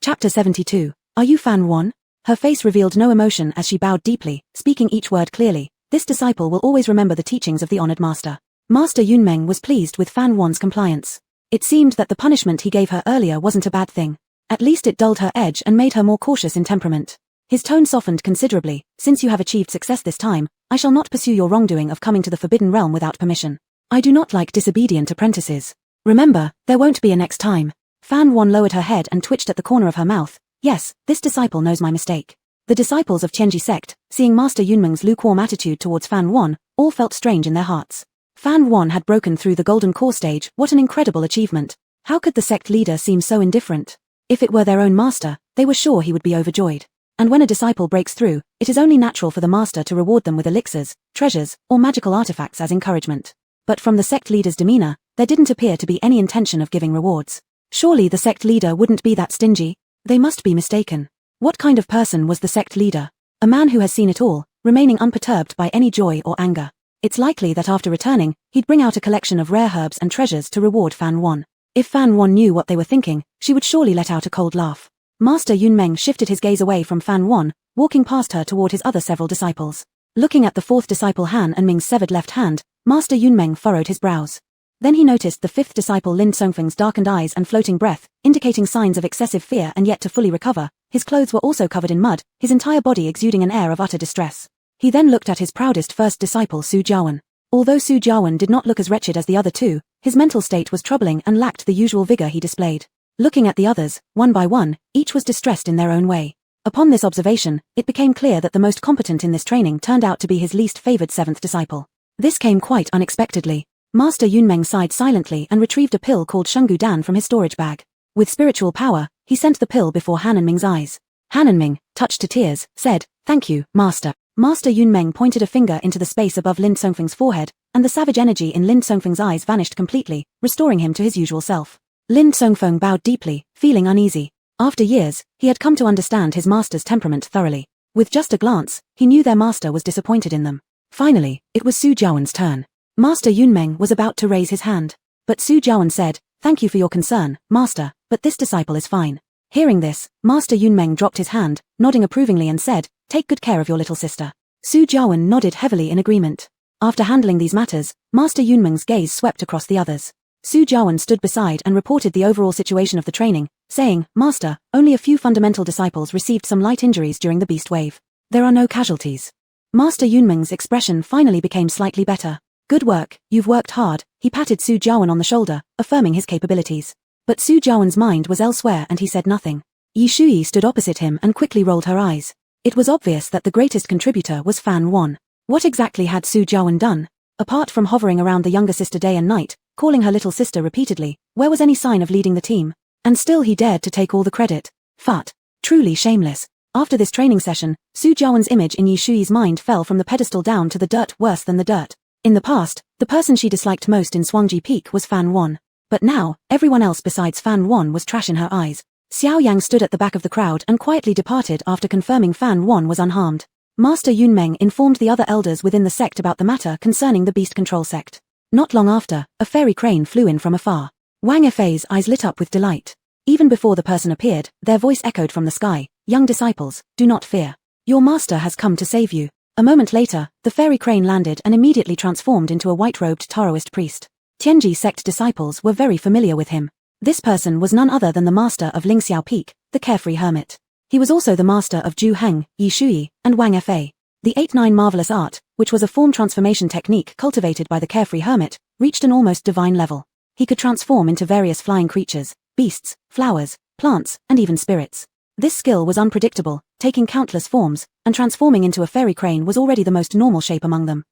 Chapter 72. Are you Fan Wan? Her face revealed no emotion as she bowed deeply, speaking each word clearly. This disciple will always remember the teachings of the honored master. Master Yunmeng was pleased with Fan Wan's compliance. It seemed that the punishment he gave her earlier wasn't a bad thing. At least it dulled her edge and made her more cautious in temperament. His tone softened considerably. Since you have achieved success this time, I shall not pursue your wrongdoing of coming to the Forbidden Realm without permission. I do not like disobedient apprentices. Remember, there won't be a next time. Fan Wan lowered her head and twitched at the corner of her mouth. Yes, this disciple knows my mistake. The disciples of Tianji sect, seeing Master Yunmeng's lukewarm attitude towards Fan Wan, all felt strange in their hearts. Fan Wan had broken through the golden core stage. What an incredible achievement. How could the sect leader seem so indifferent? If it were their own master, they were sure he would be overjoyed. And when a disciple breaks through, it is only natural for the master to reward them with elixirs, treasures, or magical artifacts as encouragement. But from the sect leader's demeanor, there didn't appear to be any intention of giving rewards. Surely the sect leader wouldn't be that stingy. They must be mistaken. What kind of person was the sect leader? A man who has seen it all, remaining unperturbed by any joy or anger. It's likely that after returning, he'd bring out a collection of rare herbs and treasures to reward Fan Wan. If Fan Wan knew what they were thinking, she would surely let out a cold laugh. Master Yunmeng shifted his gaze away from Fan Wan, walking past her toward his other several disciples. Looking at the fourth disciple Han and Ming's severed left hand, Master Yunmeng furrowed his brows. Then he noticed the fifth disciple Lin Songfeng's darkened eyes and floating breath, indicating signs of excessive fear and yet to fully recover. His clothes were also covered in mud, his entire body exuding an air of utter distress. He then looked at his proudest first disciple Su Jiawen. Although Su Jiawen did not look as wretched as the other two, his mental state was troubling and lacked the usual vigor he displayed. Looking at the others, one by one, each was distressed in their own way. Upon this observation, it became clear that the most competent in this training turned out to be his least favored seventh disciple. This came quite unexpectedly. Master Yunmeng sighed silently and retrieved a pill called Shenggu Dan from his storage bag. With spiritual power, he sent the pill before Han and Ming's eyes. Han and Ming, touched to tears, said, "Thank you, Master." Master Yunmeng pointed a finger into the space above Lin Songfeng's forehead, and the savage energy in Lin Songfeng's eyes vanished completely, restoring him to his usual self. Lin Songfeng bowed deeply, feeling uneasy. After years, he had come to understand his master's temperament thoroughly. With just a glance, he knew their master was disappointed in them. Finally, it was Su Jiawen's turn. Master Yunmeng was about to raise his hand. But Su Jiawen said, "Thank you for your concern, Master, but this disciple is fine." Hearing this, Master Yunmeng dropped his hand, nodding approvingly and said, "Take good care of your little sister." Su Jiawen nodded heavily in agreement. After handling these matters, Master Yunmeng's gaze swept across the others. Su Jiawen stood beside and reported the overall situation of the training, saying, "Master, only a few fundamental disciples received some light injuries during the beast wave. There are no casualties." Master Yunmeng's expression finally became slightly better. "Good work, you've worked hard." He patted Su Jiawen on the shoulder, affirming his capabilities. But Su Jiawen's mind was elsewhere and he said nothing. Yi Shuyi stood opposite him and quickly rolled her eyes. It was obvious that the greatest contributor was Fan Wan. What exactly had Su Jiawen done? Apart from hovering around the younger sister day and night, calling her little sister repeatedly, where was any sign of leading the team? And still he dared to take all the credit. Fat. Truly shameless. After this training session, Su Jiawen's image in Yi Shuyi's mind fell from the pedestal down to the dirt, worse than the dirt. In the past, the person she disliked most in Swangji Peak was Fan Wan. But now, everyone else besides Fan Wan was trash in her eyes. Xiao Yang stood at the back of the crowd and quietly departed after confirming Fan Wan was unharmed. Master Yunmeng informed the other elders within the sect about the matter concerning the beast control sect. Not long after, a fairy crane flew in from afar. Wang Fei's eyes lit up with delight. Even before the person appeared, their voice echoed from the sky, "Young disciples, do not fear. Your master has come to save you." A moment later, the fairy crane landed and immediately transformed into a white-robed Taoist priest. Tianji sect disciples were very familiar with him. This person was none other than the master of Lingxiao Peak, the carefree hermit. He was also the master of Zhu Heng, Yi Shuyi, and Wang Fei. The 8-9 marvelous art, which was a form transformation technique cultivated by the carefree hermit, reached an almost divine level. He could transform into various flying creatures, beasts, flowers, plants, and even spirits. This skill was unpredictable, taking countless forms, and transforming into a fairy crane was already the most normal shape among them.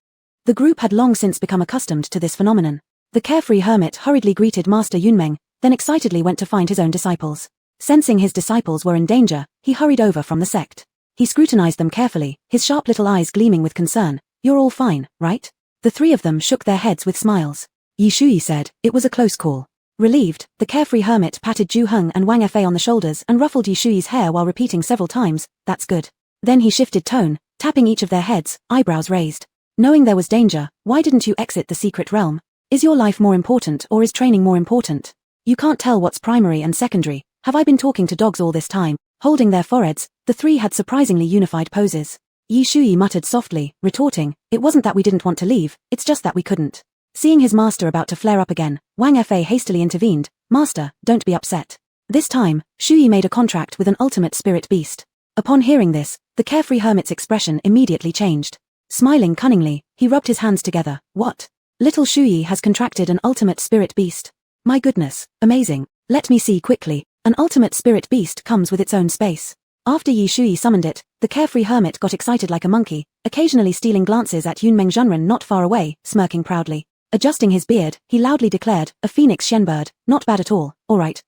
The group had long since become accustomed to this phenomenon. The carefree hermit hurriedly greeted Master Yunmeng, then excitedly went to find his own disciples. Sensing his disciples were in danger, he hurried over from the sect. He scrutinized them carefully, his sharp little eyes gleaming with concern. "You're all fine, right?" The three of them shook their heads with smiles. Yi Shuyi said, "It was a close call." Relieved, the carefree hermit patted Zhu Heng and Wang Fei on the shoulders and ruffled Yi Shuyi's hair while repeating several times, "That's good." Then he shifted tone, tapping each of their heads, eyebrows raised. "Knowing there was danger, why didn't you exit the secret realm? Is your life more important or is training more important? You can't tell what's primary and secondary. Have I been talking to dogs all this time?" Holding their foreheads, the three had surprisingly unified poses. Yi Shuyi muttered softly, retorting, "It wasn't that we didn't want to leave, it's just that we couldn't." Seeing his master about to flare up again, Wang Fa hastily intervened, "Master, don't be upset." This time, Shuyi made a contract with an ultimate spirit beast. Upon hearing this, the carefree hermit's expression immediately changed. Smiling cunningly, he rubbed his hands together. "What? Little Shuyi has contracted an ultimate spirit beast. My goodness, amazing. Let me see quickly. An ultimate spirit beast comes with its own space." After Yi Shuyi summoned it, the carefree hermit got excited like a monkey, occasionally stealing glances at Yunmeng Zhenren not far away, smirking proudly. Adjusting his beard, he loudly declared, "A phoenix shenbird, not bad at all. All right,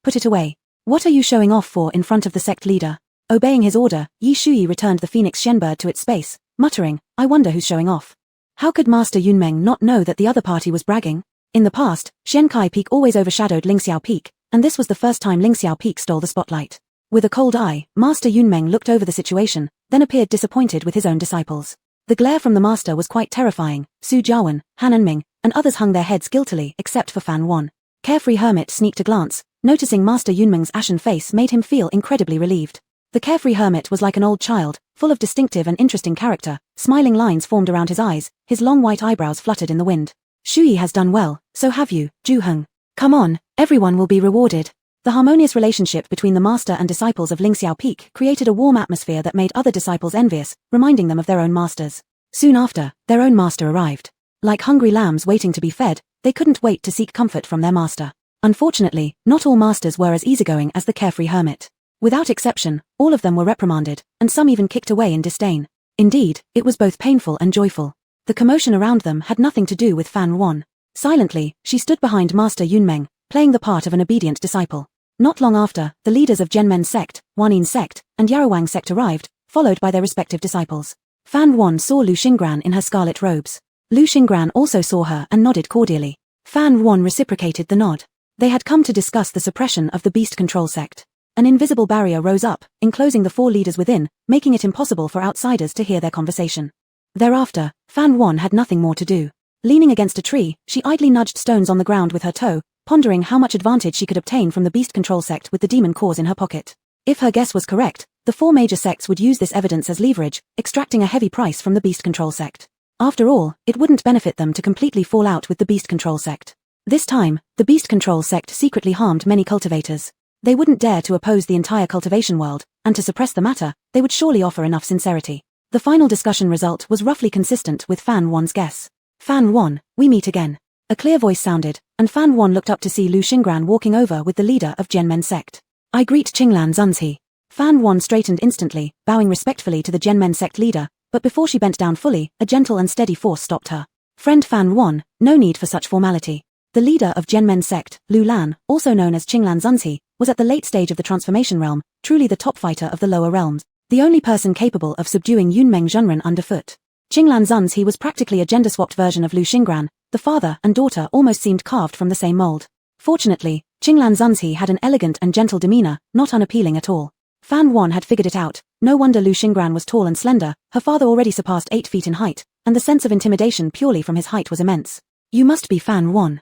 put it away. What are you showing off for in front of the sect leader?" Obeying his order, Yi Shuyi returned the phoenix shenbird to its space, muttering, "I wonder who's showing off." How could Master Yunmeng not know that the other party was bragging? In the past, Shenkai Peak always overshadowed Lingxiao Peak, and this was the first time Lingxiao Peak stole the spotlight. With a cold eye, Master Yunmeng looked over the situation, then appeared disappointed with his own disciples. The glare from the master was quite terrifying. Su Jiawen, Han Enming, and others hung their heads guiltily except for Fan Wan. Carefree hermit sneaked a glance, noticing Master Yunmeng's ashen face made him feel incredibly relieved. The carefree hermit was like an old child, full of distinctive and interesting character. Smiling lines formed around his eyes, his long white eyebrows fluttered in the wind. "Shuyi has done well, so have you, Ju Heng. Come on, everyone will be rewarded." The harmonious relationship between the master and disciples of Lingxiao Peak created a warm atmosphere that made other disciples envious, reminding them of their own masters. Soon after, their own master arrived. Like hungry lambs waiting to be fed, they couldn't wait to seek comfort from their master. Unfortunately, not all masters were as easygoing as the carefree hermit. Without exception, all of them were reprimanded, and some even kicked away in disdain. Indeed, it was both painful and joyful. The commotion around them had nothing to do with Fan Wan. Silently, she stood behind Master Yunmeng, playing the part of an obedient disciple. Not long after, the leaders of Zhenmen sect, Huanin sect, and Yarowang sect arrived, followed by their respective disciples. Fan Wan saw Lu Xingran in her scarlet robes. Lu Xingran also saw her and nodded cordially. Fan Wan reciprocated the nod. They had come to discuss the suppression of the beast control sect. An invisible barrier rose up, enclosing the four leaders within, making it impossible for outsiders to hear their conversation. Thereafter, Fan Wan had nothing more to do. Leaning against a tree, she idly nudged stones on the ground with her toe, pondering how much advantage she could obtain from the beast control sect with the demon cause in her pocket. If her guess was correct, the four major sects would use this evidence as leverage, extracting a heavy price from the beast control sect. After all, it wouldn't benefit them to completely fall out with the beast control sect. This time, the beast control sect secretly harmed many cultivators. They wouldn't dare to oppose the entire cultivation world, and to suppress the matter, they would surely offer enough sincerity. The final discussion result was roughly consistent with Fan Wan's guess. "Fan Wan, we meet again." A clear voice sounded, and Fan Wan looked up to see Lu Xingran walking over with the leader of Zhenmen sect. "I greet Qinglan Zunzi." Fan Wan straightened instantly, bowing respectfully to the Zhenmen sect leader, but before she bent down fully, a gentle and steady force stopped her. "Friend Fan Wan, no need for such formality." The leader of Zhenmen sect, Lu Lan, also known as Qinglan Zunzi, was at the late stage of the transformation realm, truly the top fighter of the lower realms, the only person capable of subduing Yunmeng Zhenren underfoot. Qinglan Zunzi was practically a gender-swapped version of Lu Xingran. The father and daughter almost seemed carved from the same mold. Fortunately, Qinglan Zunzi had an elegant and gentle demeanor, not unappealing at all. Fan Wan had figured it out. No wonder Lu Xingran was tall and slender, her father already surpassed 8 feet in height, and the sense of intimidation purely from his height was immense. "You must be Fan Wan."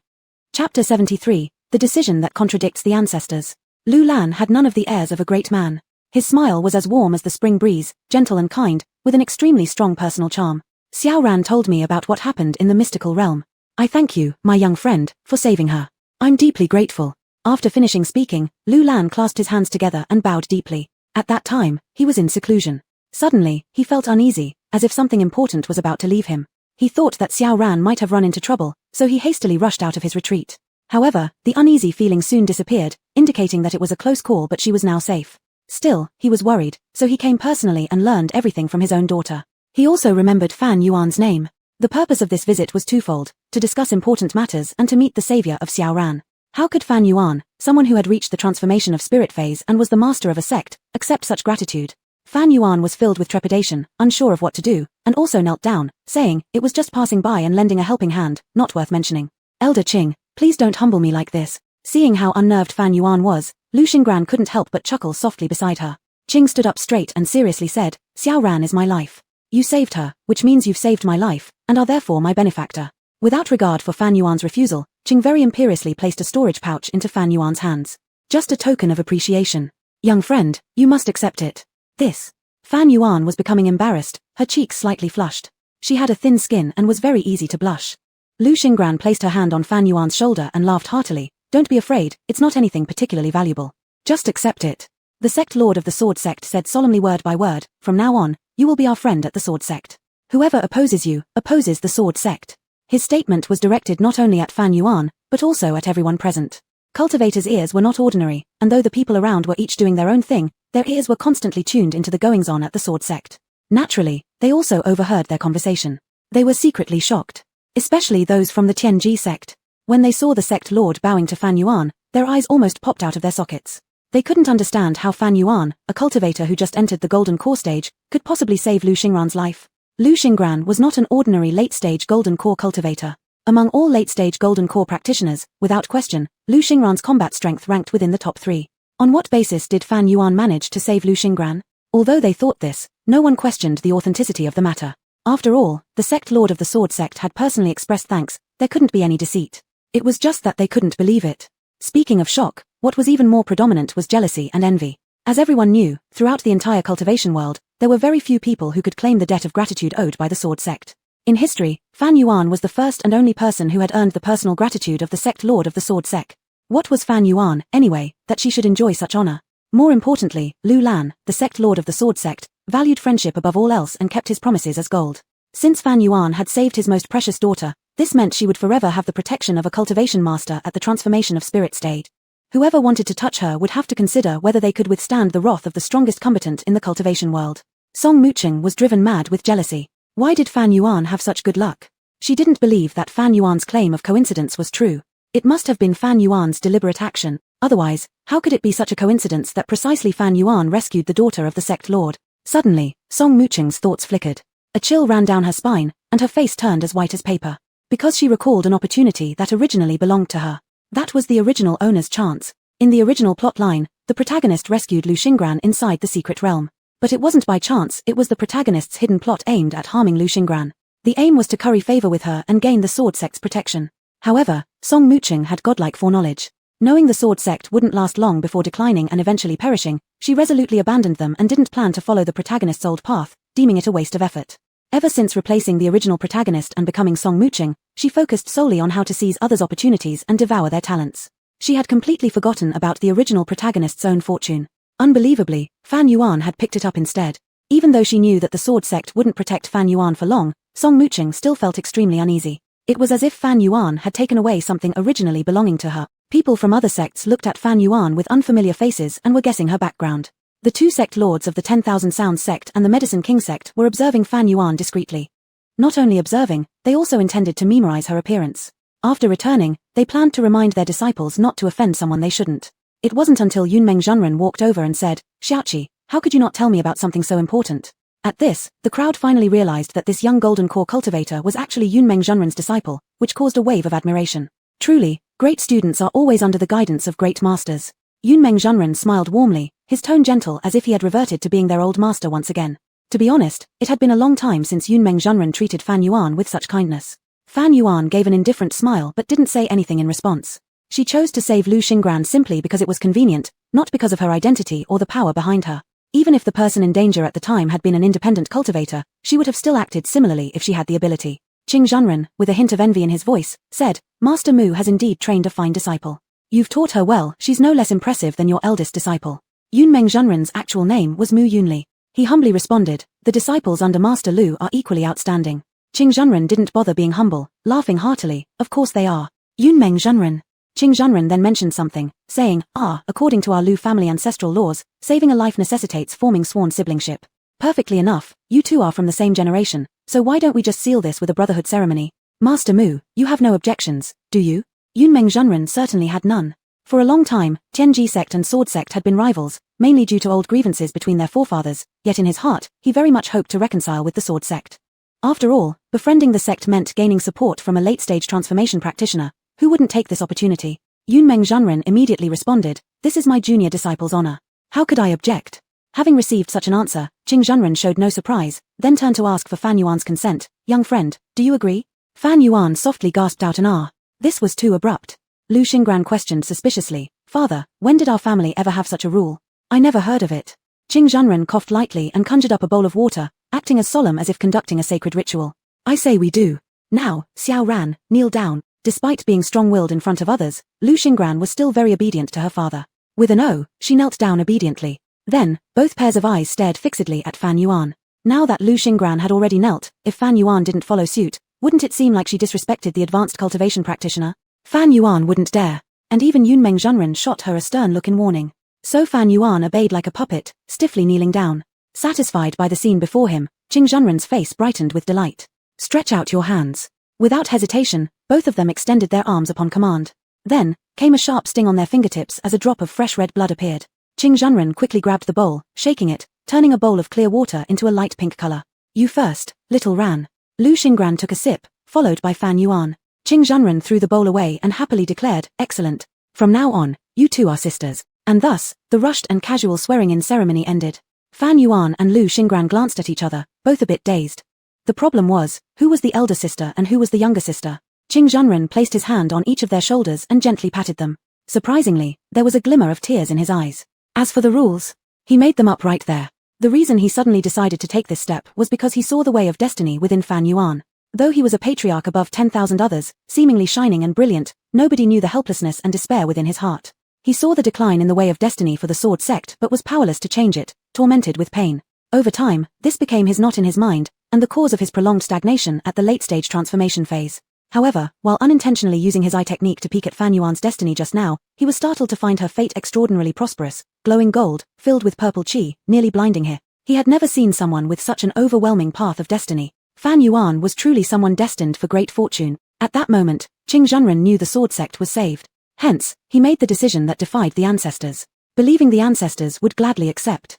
Chapter 73, The Decision That Contradicts the Ancestors. Lu Lan had none of the airs of a great man. His smile was as warm as the spring breeze, gentle and kind, with an extremely strong personal charm. "Xiao Ran told me about what happened in the mystical realm. I thank you, my young friend, for saving her. I'm deeply grateful." After finishing speaking, Lu Lan clasped his hands together and bowed deeply. At that time, he was in seclusion. Suddenly, he felt uneasy, as if something important was about to leave him. He thought that Xiao Ran might have run into trouble, so he hastily rushed out of his retreat. However, the uneasy feeling soon disappeared, indicating that it was a close call but she was now safe. Still, he was worried, so he came personally and learned everything from his own daughter. He also remembered Fan Yuan's name. The purpose of this visit was twofold, to discuss important matters and to meet the savior of Xiao Ran. How could Fan Yuan, someone who had reached the transformation of spirit phase and was the master of a sect, accept such gratitude? Fan Yuan was filled with trepidation, unsure of what to do, and also knelt down, saying, "It was just passing by and lending a helping hand, not worth mentioning. Elder Qing, please don't humble me like this." Seeing how unnerved Fan Yuan was, Lu Xingran couldn't help but chuckle softly beside her. Qing stood up straight and seriously said, "Xiao Ran is my life. You saved her, which means you've saved my life, and are therefore my benefactor." Without regard for Fan Yuan's refusal, Qing very imperiously placed a storage pouch into Fan Yuan's hands. "Just a token of appreciation." Young friend, you must accept it. This. Fan Yuan was becoming embarrassed, her cheeks slightly flushed. She had a thin skin and was very easy to blush. Lu Xingran placed her hand on Fan Yuan's shoulder and laughed heartily. Don't be afraid, it's not anything particularly valuable. Just accept it. The sect lord of the sword sect said solemnly word by word, from now on, you will be our friend at the sword sect. Whoever opposes you, opposes the sword sect. His statement was directed not only at Fan Yuan, but also at everyone present. Cultivator's ears were not ordinary, and though the people around were each doing their own thing, their ears were constantly tuned into the goings-on at the sword sect. Naturally, they also overheard their conversation. They were secretly shocked. Especially those from the Tianji sect. When they saw the sect lord bowing to Fan Yuan, their eyes almost popped out of their sockets. They couldn't understand how Fan Yuan, a cultivator who just entered the golden core stage, could possibly save Lu Xingran's life. Lu Xingran was not an ordinary late-stage golden core cultivator. Among all late-stage golden core practitioners, without question, Lu Xingran's combat strength ranked within the top 3. On what basis did Fan Yuan manage to save Lu Xingran? Although they thought this, no one questioned the authenticity of the matter. After all, the sect lord of the sword sect had personally expressed thanks, there couldn't be any deceit. It was just that they couldn't believe it. Speaking of shock, what was even more predominant was jealousy and envy. As everyone knew, throughout the entire cultivation world, there were very few people who could claim the debt of gratitude owed by the sword sect. In history, Fan Yuan was the first and only person who had earned the personal gratitude of the sect lord of the sword sect. What was Fan Yuan, anyway, that she should enjoy such honor? More importantly, Lu Lan, the sect lord of the sword sect, valued friendship above all else and kept his promises as gold. Since Fan Yuan had saved his most precious daughter, this meant she would forever have the protection of a cultivation master at the transformation of spirit state. Whoever wanted to touch her would have to consider whether they could withstand the wrath of the strongest combatant in the cultivation world. Song Mucheng was driven mad with jealousy. Why did Fan Yuan have such good luck? She didn't believe that Fan Yuan's claim of coincidence was true. It must have been Fan Yuan's deliberate action, otherwise, how could it be such a coincidence that precisely Fan Yuan rescued the daughter of the sect lord? Suddenly, Song Mucheng's thoughts flickered. A chill ran down her spine, and her face turned as white as paper. Because she recalled an opportunity that originally belonged to her. That was the original owner's chance. In the original plot line, the protagonist rescued Lu Xingran inside the secret realm. But it wasn't by chance, it was the protagonist's hidden plot aimed at harming Lu Xingran. The aim was to curry favor with her and gain the sword sect's protection. However, Song Mucheng had godlike foreknowledge. Knowing the sword sect wouldn't last long before declining and eventually perishing, she resolutely abandoned them and didn't plan to follow the protagonist's old path, deeming it a waste of effort. Ever since replacing the original protagonist and becoming Song Mucheng, she focused solely on how to seize others' opportunities and devour their talents. She had completely forgotten about the original protagonist's own fortune. Unbelievably, Fan Yuan had picked it up instead. Even though she knew that the sword sect wouldn't protect Fan Yuan for long, Song Mucheng still felt extremely uneasy. It was as if Fan Yuan had taken away something originally belonging to her. People from other sects looked at Fan Yuan with unfamiliar faces and were guessing her background. The two sect lords of the 10,000 Sounds sect and the Medicine King sect were observing Fan Yuan discreetly. Not only observing, they also intended to memorize her appearance. After returning, they planned to remind their disciples not to offend someone they shouldn't. It wasn't until Yunmeng Zhenren walked over and said, "Xiaoqi, how could you not tell me about something so important?" At this, the crowd finally realized that this young golden core cultivator was actually Yunmeng Zhenren's disciple, which caused a wave of admiration. Truly, great students are always under the guidance of great masters. Yunmeng Zhenren smiled warmly, his tone gentle as if he had reverted to being their old master once again. To be honest, it had been a long time since Yunmeng Zhenren treated Fan Yuan with such kindness. Fan Yuan gave an indifferent smile but didn't say anything in response. She chose to save Lu Xingran simply because it was convenient, not because of her identity or the power behind her. Even if the person in danger at the time had been an independent cultivator, she would have still acted similarly if she had the ability. Qing Zhenren, with a hint of envy in his voice, said, "Master Mu has indeed trained a fine disciple. You've taught her well, she's no less impressive than your eldest disciple." Yunmeng Zhenren's actual name was Mu Yunli. He humbly responded, "The disciples under Master Lu are equally outstanding." Qing Zhenren didn't bother being humble, laughing heartily, "Of course they are. Yunmeng Zhenren." Qing Zhenren then mentioned something, saying, "According to our Lu family ancestral laws, saving a life necessitates forming sworn siblingship. Perfectly enough, you two are from the same generation, so why don't we just seal this with a brotherhood ceremony? Master Mu, you have no objections, do you?" Yunmeng Zhenren certainly had none. For a long time, Tianji sect and sword sect had been rivals, mainly due to old grievances between their forefathers, yet in his heart, he very much hoped to reconcile with the sword sect. After all, befriending the sect meant gaining support from a late-stage transformation practitioner. Who wouldn't take this opportunity? Yunmeng Zhenren immediately responded, "This is my junior disciple's honor. How could I object?" Having received such an answer, Qing Zhenren showed no surprise, then turned to ask for Fan Yuan's consent. "Young friend, do you agree?" Fan Yuan softly gasped out an "ah." This was too abrupt. Lu Xingran questioned suspiciously, "Father, when did our family ever have such a rule?" I never heard of it. Qing Zhenren coughed lightly and conjured up a bowl of water, acting as solemn as if conducting a sacred ritual. I say we do. Now, Xiao Ran, kneel down. Despite being strong-willed in front of others, Lu Xingran was still very obedient to her father. With an "oh," she knelt down obediently. Then, both pairs of eyes stared fixedly at Fan Yuan. Now that Lu Xingran had already knelt, if Fan Yuan didn't follow suit, wouldn't it seem like she disrespected the advanced cultivation practitioner? Fan Yuan wouldn't dare. And even Yunmeng Zhenren shot her a stern look in warning. So Fan Yuan obeyed like a puppet, stiffly kneeling down. Satisfied by the scene before him, Qing Zhenren's face brightened with delight. Stretch out your hands. Without hesitation, both of them extended their arms upon command. Then, came a sharp sting on their fingertips as a drop of fresh red blood appeared. Qing Zhenren quickly grabbed the bowl, shaking it, turning a bowl of clear water into a light pink color. You first, little Ran. Lu Xingran took a sip, followed by Fan Yuan. Qing Zhenren threw the bowl away and happily declared, excellent. From now on, you two are sisters. And thus, the rushed and casual swearing-in ceremony ended. Fan Yuan and Lu Xingran glanced at each other, both a bit dazed. The problem was, who was the elder sister and who was the younger sister? Qing Zhenren placed his hand on each of their shoulders and gently patted them. Surprisingly, there was a glimmer of tears in his eyes. As for the rules, he made them up right there. The reason he suddenly decided to take this step was because he saw the way of destiny within Fan Yuan. Though he was a patriarch above 10,000 others, seemingly shining and brilliant, nobody knew the helplessness and despair within his heart. He saw the decline in the way of destiny for the sword sect but was powerless to change it, tormented with pain. Over time, this became his knot in his mind, and the cause of his prolonged stagnation at the late-stage transformation phase. However, while unintentionally using his eye technique to peek at Fan Yuan's destiny just now, he was startled to find her fate extraordinarily prosperous, glowing gold, filled with purple qi, nearly blinding him. He had never seen someone with such an overwhelming path of destiny. Fan Yuan was truly someone destined for great fortune. At that moment, Qing Zhenren knew the sword sect was saved. Hence, he made the decision that defied the ancestors, believing the ancestors would gladly accept.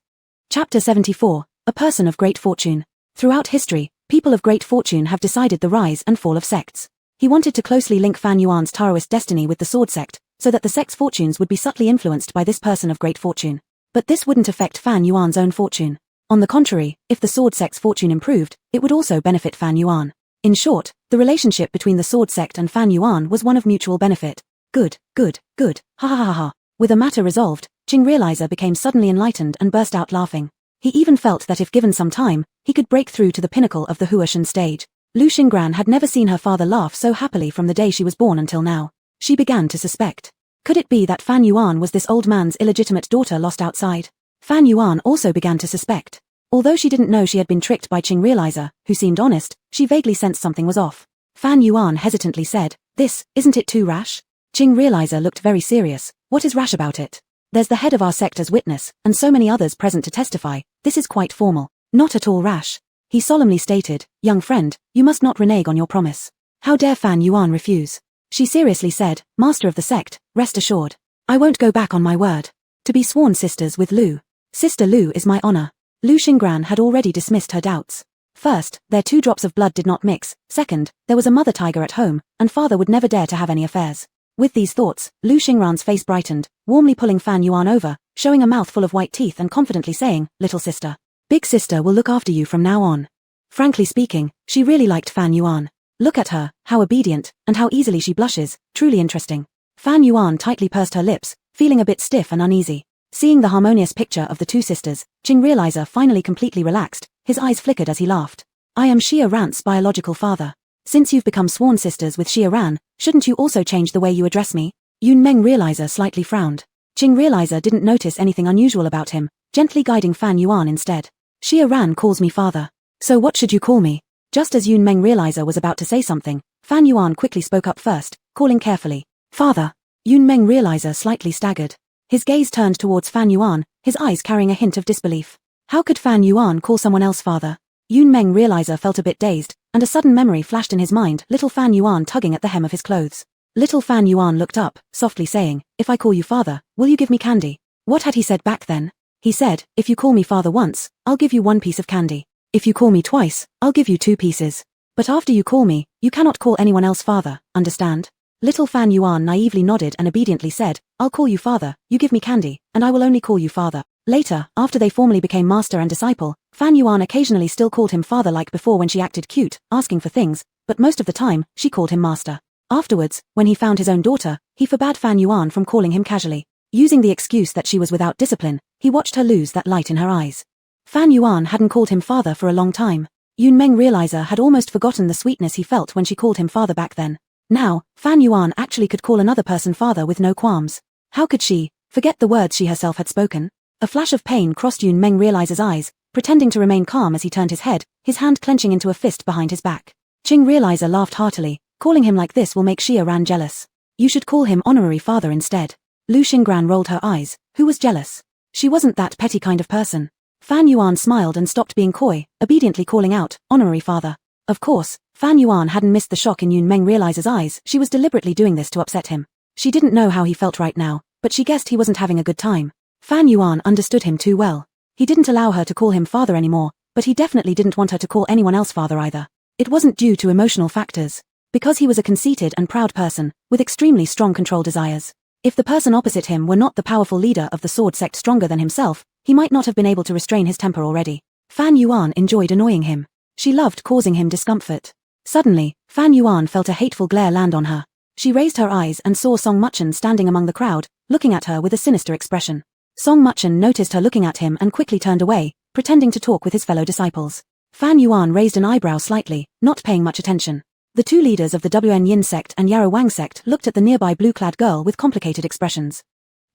Chapter 74, A Person of Great Fortune. Throughout history, people of great fortune have decided the rise and fall of sects. He wanted to closely link Fan Yuan's Taoist destiny with the sword sect, so that the sect's fortunes would be subtly influenced by this person of great fortune. But this wouldn't affect Fan Yuan's own fortune. On the contrary, if the sword sect's fortune improved, it would also benefit Fan Yuan. In short, the relationship between the sword sect and Fan Yuan was one of mutual benefit. Good, good, good, ha ha ha ha. With a matter resolved, Qing Realizer became suddenly enlightened and burst out laughing. He even felt that if given some time, he could break through to the pinnacle of the Huashan stage. Lu Xingran had never seen her father laugh so happily from the day she was born until now. She began to suspect. Could it be that Fan Yuan was this old man's illegitimate daughter lost outside? Fan Yuan also began to suspect. Although she didn't know she had been tricked by Qing Realizer, who seemed honest, she vaguely sensed something was off. Fan Yuan hesitantly said, isn't it too rash? Qing Realizer looked very serious. What is rash about it? There's the head of our sect as witness, and so many others present to testify. This is quite formal. Not at all rash. He solemnly stated, young friend, you must not renege on your promise. How dare Fan Yuan refuse? She seriously said, Master of the sect, rest assured. I won't go back on my word. To be sworn sisters with Lu. Sister Lu is my honor. Lu Xingran had already dismissed her doubts. First, their 2 drops of blood did not mix. Second, there was a mother tiger at home, and father would never dare to have any affairs. With these thoughts, Lu Xingran's face brightened, warmly pulling Fan Yuan over, showing a mouth full of white teeth and confidently saying, little sister. Big sister will look after you from now on. Frankly speaking, she really liked Fan Yuan. Look at her, how obedient, and how easily she blushes, truly interesting. Fan Yuan tightly pursed her lips, feeling a bit stiff and uneasy. Seeing the harmonious picture of the 2 sisters, Qing Realizer finally completely relaxed, his eyes flickered as he laughed. I am Xia Ran's biological father. Since you've become sworn sisters with Xia Ran, shouldn't you also change the way you address me? Yunmeng Realizer slightly frowned. Qing Realizer didn't notice anything unusual about him, gently guiding Fan Yuan instead. Xia Ran calls me father. So what should you call me? Just as Yunmeng Realizer was about to say something, Fan Yuan quickly spoke up first, calling carefully. Father. Yunmeng Realizer slightly staggered. His gaze turned towards Fan Yuan, his eyes carrying a hint of disbelief. How could Fan Yuan call someone else father? Yunmeng Realizer felt a bit dazed, and a sudden memory flashed in his mind, little Fan Yuan tugging at the hem of his clothes. Little Fan Yuan looked up, softly saying, if I call you father, will you give me candy? What had he said back then? He said, if you call me father once, I'll give you 1 piece of candy. If you call me twice, I'll give you 2 pieces. But after you call me, you cannot call anyone else father, understand? Little Fan Yuan naively nodded and obediently said, I'll call you father, you give me candy, and I will only call you father. Later, after they formally became master and disciple, Fan Yuan occasionally still called him father like before when she acted cute, asking for things, but most of the time, she called him master. Afterwards, when he found his own daughter, he forbade Fan Yuan from calling him casually. Using the excuse that she was without discipline, He watched her lose that light in her eyes. Fan Yuan hadn't called him father for a long time. Yun Meng realizer had almost forgotten the sweetness he felt when she called him father back then. Now, Fan Yuan actually could call another person father with no qualms. How could she forget the words she herself had spoken? A flash of pain crossed Yun Meng realizer's eyes, pretending to remain calm as he turned his head, his hand clenching into a fist behind his back. Qing realizer laughed heartily. Calling him like this will make Xia Ran jealous. You should call him honorary father instead. Lu Xingran rolled her eyes. Who was jealous? She wasn't that petty kind of person. Fan Yuan smiled and stopped being coy, obediently calling out, honorary father. Of course, Fan Yuan hadn't missed the shock in Yun Meng realizer's eyes. She was deliberately doing this to upset him. She didn't know how he felt right now, but she guessed he wasn't having a good time. Fan Yuan understood him too well. He didn't allow her to call him father anymore, but he definitely didn't want her to call anyone else father either. It wasn't due to emotional factors. Because he was a conceited and proud person, with extremely strong control desires. If the person opposite him were not the powerful leader of the sword sect stronger than himself, he might not have been able to restrain his temper already. Fan Yuan enjoyed annoying him. She loved causing him discomfort. Suddenly, Fan Yuan felt a hateful glare land on her. She raised her eyes and saw Song Muchen standing among the crowd, looking at her with a sinister expression. Song Muchen noticed her looking at him and quickly turned away, pretending to talk with his fellow disciples. Fan Yuan raised an eyebrow slightly, not paying much attention. The two leaders of the WN Yin sect and Yarrow Wang sect looked at the nearby blue-clad girl with complicated expressions.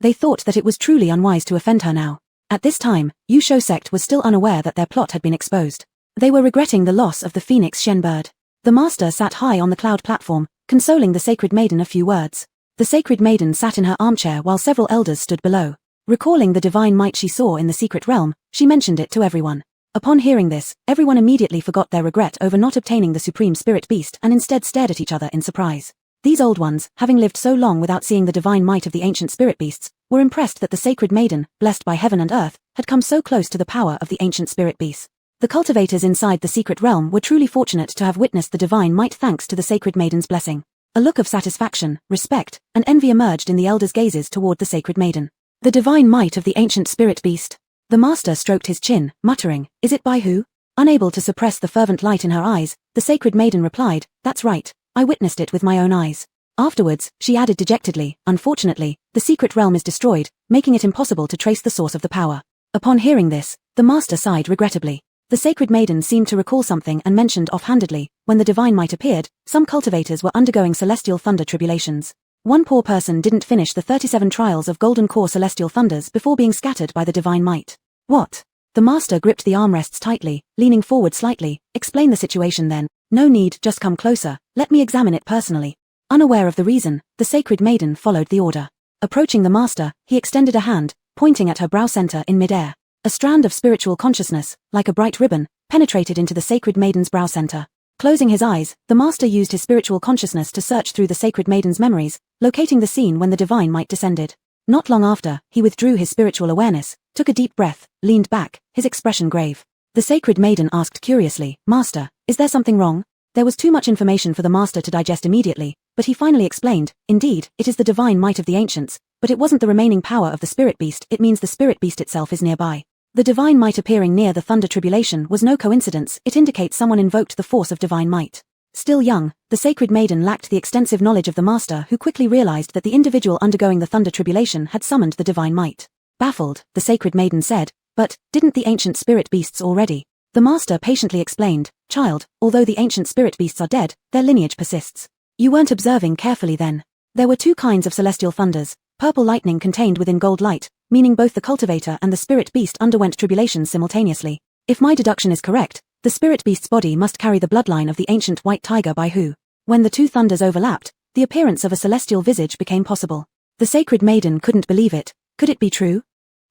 They thought that it was truly unwise to offend her now. At this time, Yusho sect was still unaware that their plot had been exposed. They were regretting the loss of the phoenix Shen bird. The master sat high on the cloud platform, consoling the sacred maiden a few words. The sacred maiden sat in her armchair while several elders stood below. Recalling the divine might she saw in the secret realm, she mentioned it to everyone. Upon hearing this, everyone immediately forgot their regret over not obtaining the supreme spirit beast and instead stared at each other in surprise. These old ones, having lived so long without seeing the divine might of the ancient spirit beasts, were impressed that the sacred maiden, blessed by heaven and earth, had come so close to the power of the ancient spirit beasts. The cultivators inside the secret realm were truly fortunate to have witnessed the divine might thanks to the sacred maiden's blessing. A look of satisfaction, respect, and envy emerged in the elders' gazes toward the sacred maiden. The divine might of the ancient spirit beast. The master stroked his chin, muttering, "Is it by who?" Unable to suppress the fervent light in her eyes, the sacred maiden replied, "That's right, I witnessed it with my own eyes." Afterwards, she added dejectedly, "Unfortunately, the secret realm is destroyed, making it impossible to trace the source of the power." Upon hearing this, the master sighed regrettably. The sacred maiden seemed to recall something and mentioned offhandedly, when the divine might appeared, some cultivators were undergoing celestial thunder tribulations. One poor person didn't finish the 37 trials of golden core celestial thunders before being scattered by the divine might. What? The master gripped the armrests tightly, leaning forward slightly. "Explain the situation then." "No need, just come closer, let me examine it personally." Unaware of the reason, the sacred maiden followed the order. Approaching the master, he extended a hand, pointing at her brow center in midair. A strand of spiritual consciousness, like a bright ribbon, penetrated into the sacred maiden's brow center. Closing his eyes, the master used his spiritual consciousness to search through the sacred maiden's memories, locating the scene when the divine might descended. Not long after, he withdrew his spiritual awareness, took a deep breath, leaned back, his expression grave. The sacred maiden asked curiously, "Master, is there something wrong?" There was too much information for the master to digest immediately, but he finally explained, "Indeed, it is the divine might of the ancients, but it wasn't the remaining power of the spirit beast, it means the spirit beast itself is nearby." The divine might appearing near the thunder tribulation was no coincidence, it indicates someone invoked the force of divine might. Still young, the sacred maiden lacked the extensive knowledge of the master who quickly realized that the individual undergoing the thunder tribulation had summoned the divine might. Baffled, the sacred maiden said, "But, didn't the ancient spirit beasts already?" The master patiently explained, "Child, although the ancient spirit beasts are dead, their lineage persists. You weren't observing carefully then. There were two kinds of celestial thunders, purple lightning contained within gold light, meaning both the cultivator and the spirit beast underwent tribulations simultaneously. If my deduction is correct, the spirit beast's body must carry the bloodline of the ancient white tiger by who. When the two thunders overlapped, the appearance of a celestial visage became possible. The sacred maiden couldn't believe it. Could it be true?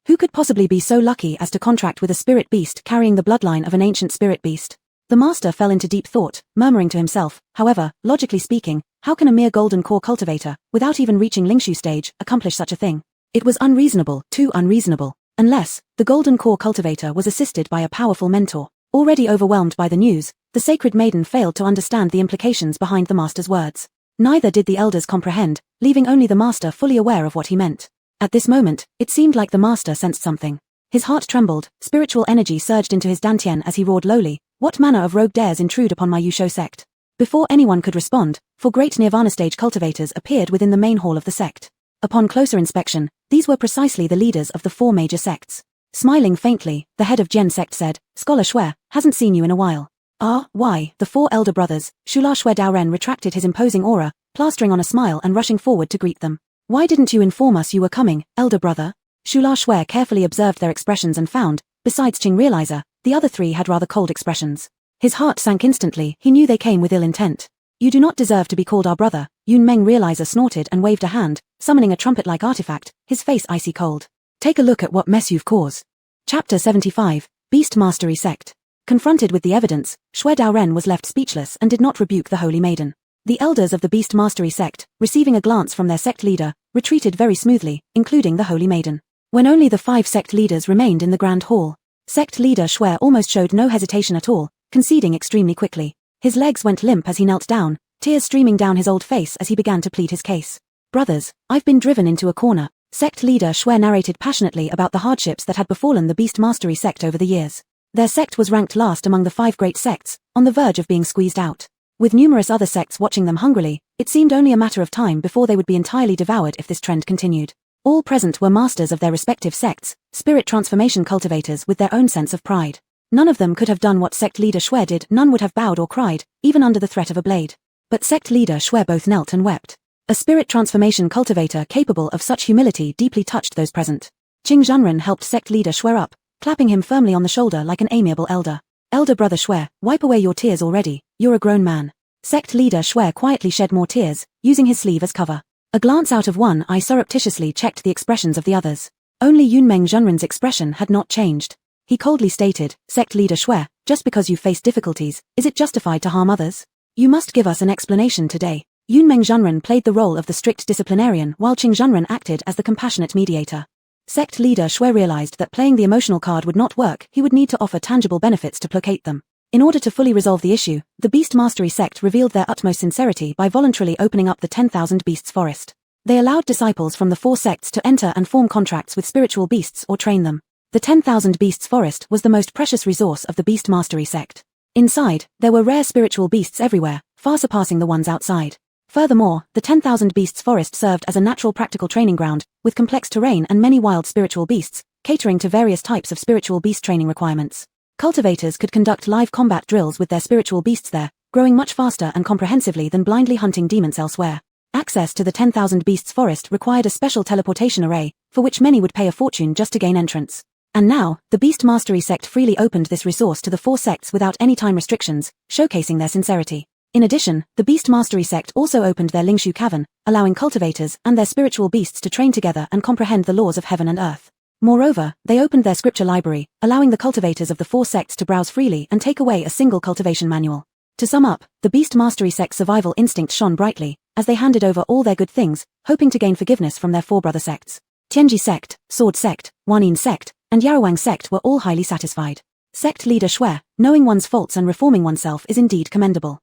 Who could possibly be so lucky as to contract with a spirit beast carrying the bloodline of an ancient spirit beast? The master fell into deep thought, murmuring to himself, however, logically speaking, how can a mere golden core cultivator, without even reaching Lingshu stage, accomplish such a thing? It was unreasonable, too unreasonable, unless the golden core cultivator was assisted by a powerful mentor. Already overwhelmed by the news, the sacred maiden failed to understand the implications behind the master's words. Neither did the elders comprehend, leaving only the master fully aware of what he meant. At this moment, it seemed like the master sensed something. His heart trembled, spiritual energy surged into his dantian as he roared lowly, "What manner of rogue dares intrude upon my Yusho sect?" Before anyone could respond, 4 great Nirvana stage cultivators appeared within the main hall of the sect. Upon closer inspection, These were precisely the leaders of the 4 major sects. Smiling faintly, the head of Gen sect said, Scholar Shui, hasn't seen you in a while. Ah, why? The 4 elder brothers, Shula Shui Daoren retracted his imposing aura, plastering on a smile and rushing forward to greet them. Why didn't you inform us you were coming, elder brother? Shula Shui carefully observed their expressions and found, besides Qing Realizer, the other 3 had rather cold expressions. His heart sank instantly, he knew they came with ill intent. You do not deserve to be called our brother, Yun Meng Realizer snorted and waved a hand, summoning a trumpet-like artifact, his face icy cold. Take a look at what mess you've caused. Chapter 75, Beast Mastery Sect. Confronted with the evidence, Shui Daoren was left speechless and did not rebuke the Holy Maiden. The elders of the Beast Mastery Sect, receiving a glance from their sect leader, retreated very smoothly, including the Holy Maiden. When only the 5 sect leaders remained in the Grand Hall, sect leader Shui almost showed no hesitation at all, conceding extremely quickly. His legs went limp as he knelt down, tears streaming down his old face as he began to plead his case. Brothers, I've been driven into a corner. Sect leader Shui narrated passionately about the hardships that had befallen the Beast Mastery Sect over the years. Their sect was ranked last among the 5 great sects, on the verge of being squeezed out. With numerous other sects watching them hungrily, it seemed only a matter of time before they would be entirely devoured if this trend continued. All present were masters of their respective sects, spirit transformation cultivators with their own sense of pride. None of them could have done what sect leader Shui did, none would have bowed or cried, even under the threat of a blade. But sect leader Shui both knelt and wept. A spirit transformation cultivator capable of such humility deeply touched those present. Qing Zhanren helped sect leader Shui up, clapping him firmly on the shoulder like an amiable elder. Elder brother Shui, wipe away your tears already, you're a grown man. Sect leader Shui quietly shed more tears, using his sleeve as cover. A glance out of one eye surreptitiously checked the expressions of the others. Only Yunmeng Zhanren's expression had not changed. He coldly stated, Sect leader Shui, just because you face difficulties, is it justified to harm others? You must give us an explanation today. Yunmeng Zhanren played the role of the strict disciplinarian while Qing Zhanren acted as the compassionate mediator. Sect leader Shui realized that playing the emotional card would not work, he would need to offer tangible benefits to placate them. In order to fully resolve the issue, the Beast Mastery Sect revealed their utmost sincerity by voluntarily opening up the 10,000 Beasts Forest. They allowed disciples from the 4 sects to enter and form contracts with spiritual beasts or train them. The 10,000 Beasts Forest was the most precious resource of the Beast Mastery Sect. Inside, there were rare spiritual beasts everywhere, far surpassing the ones outside. Furthermore, the 10,000 Beasts Forest served as a natural practical training ground, with complex terrain and many wild spiritual beasts, catering to various types of spiritual beast training requirements. Cultivators could conduct live combat drills with their spiritual beasts there, growing much faster and comprehensively than blindly hunting demons elsewhere. Access to the 10,000 Beasts Forest required a special teleportation array, for which many would pay a fortune just to gain entrance. And now, the Beast Mastery Sect freely opened this resource to the 4 sects without any time restrictions, showcasing their sincerity. In addition, the Beast Mastery Sect also opened their Lingshu Cavern, allowing cultivators and their spiritual beasts to train together and comprehend the laws of heaven and earth. Moreover, they opened their scripture library, allowing the cultivators of the 4 sects to browse freely and take away a single cultivation manual. To sum up, the Beast Mastery Sect's survival instinct shone brightly, as they handed over all their good things, hoping to gain forgiveness from their 4 brother sects. Tianji Sect, Sword Sect, Wanyin Sect, and Yaowang Sect were all highly satisfied. Sect leader Shui, knowing one's faults and reforming oneself is indeed commendable.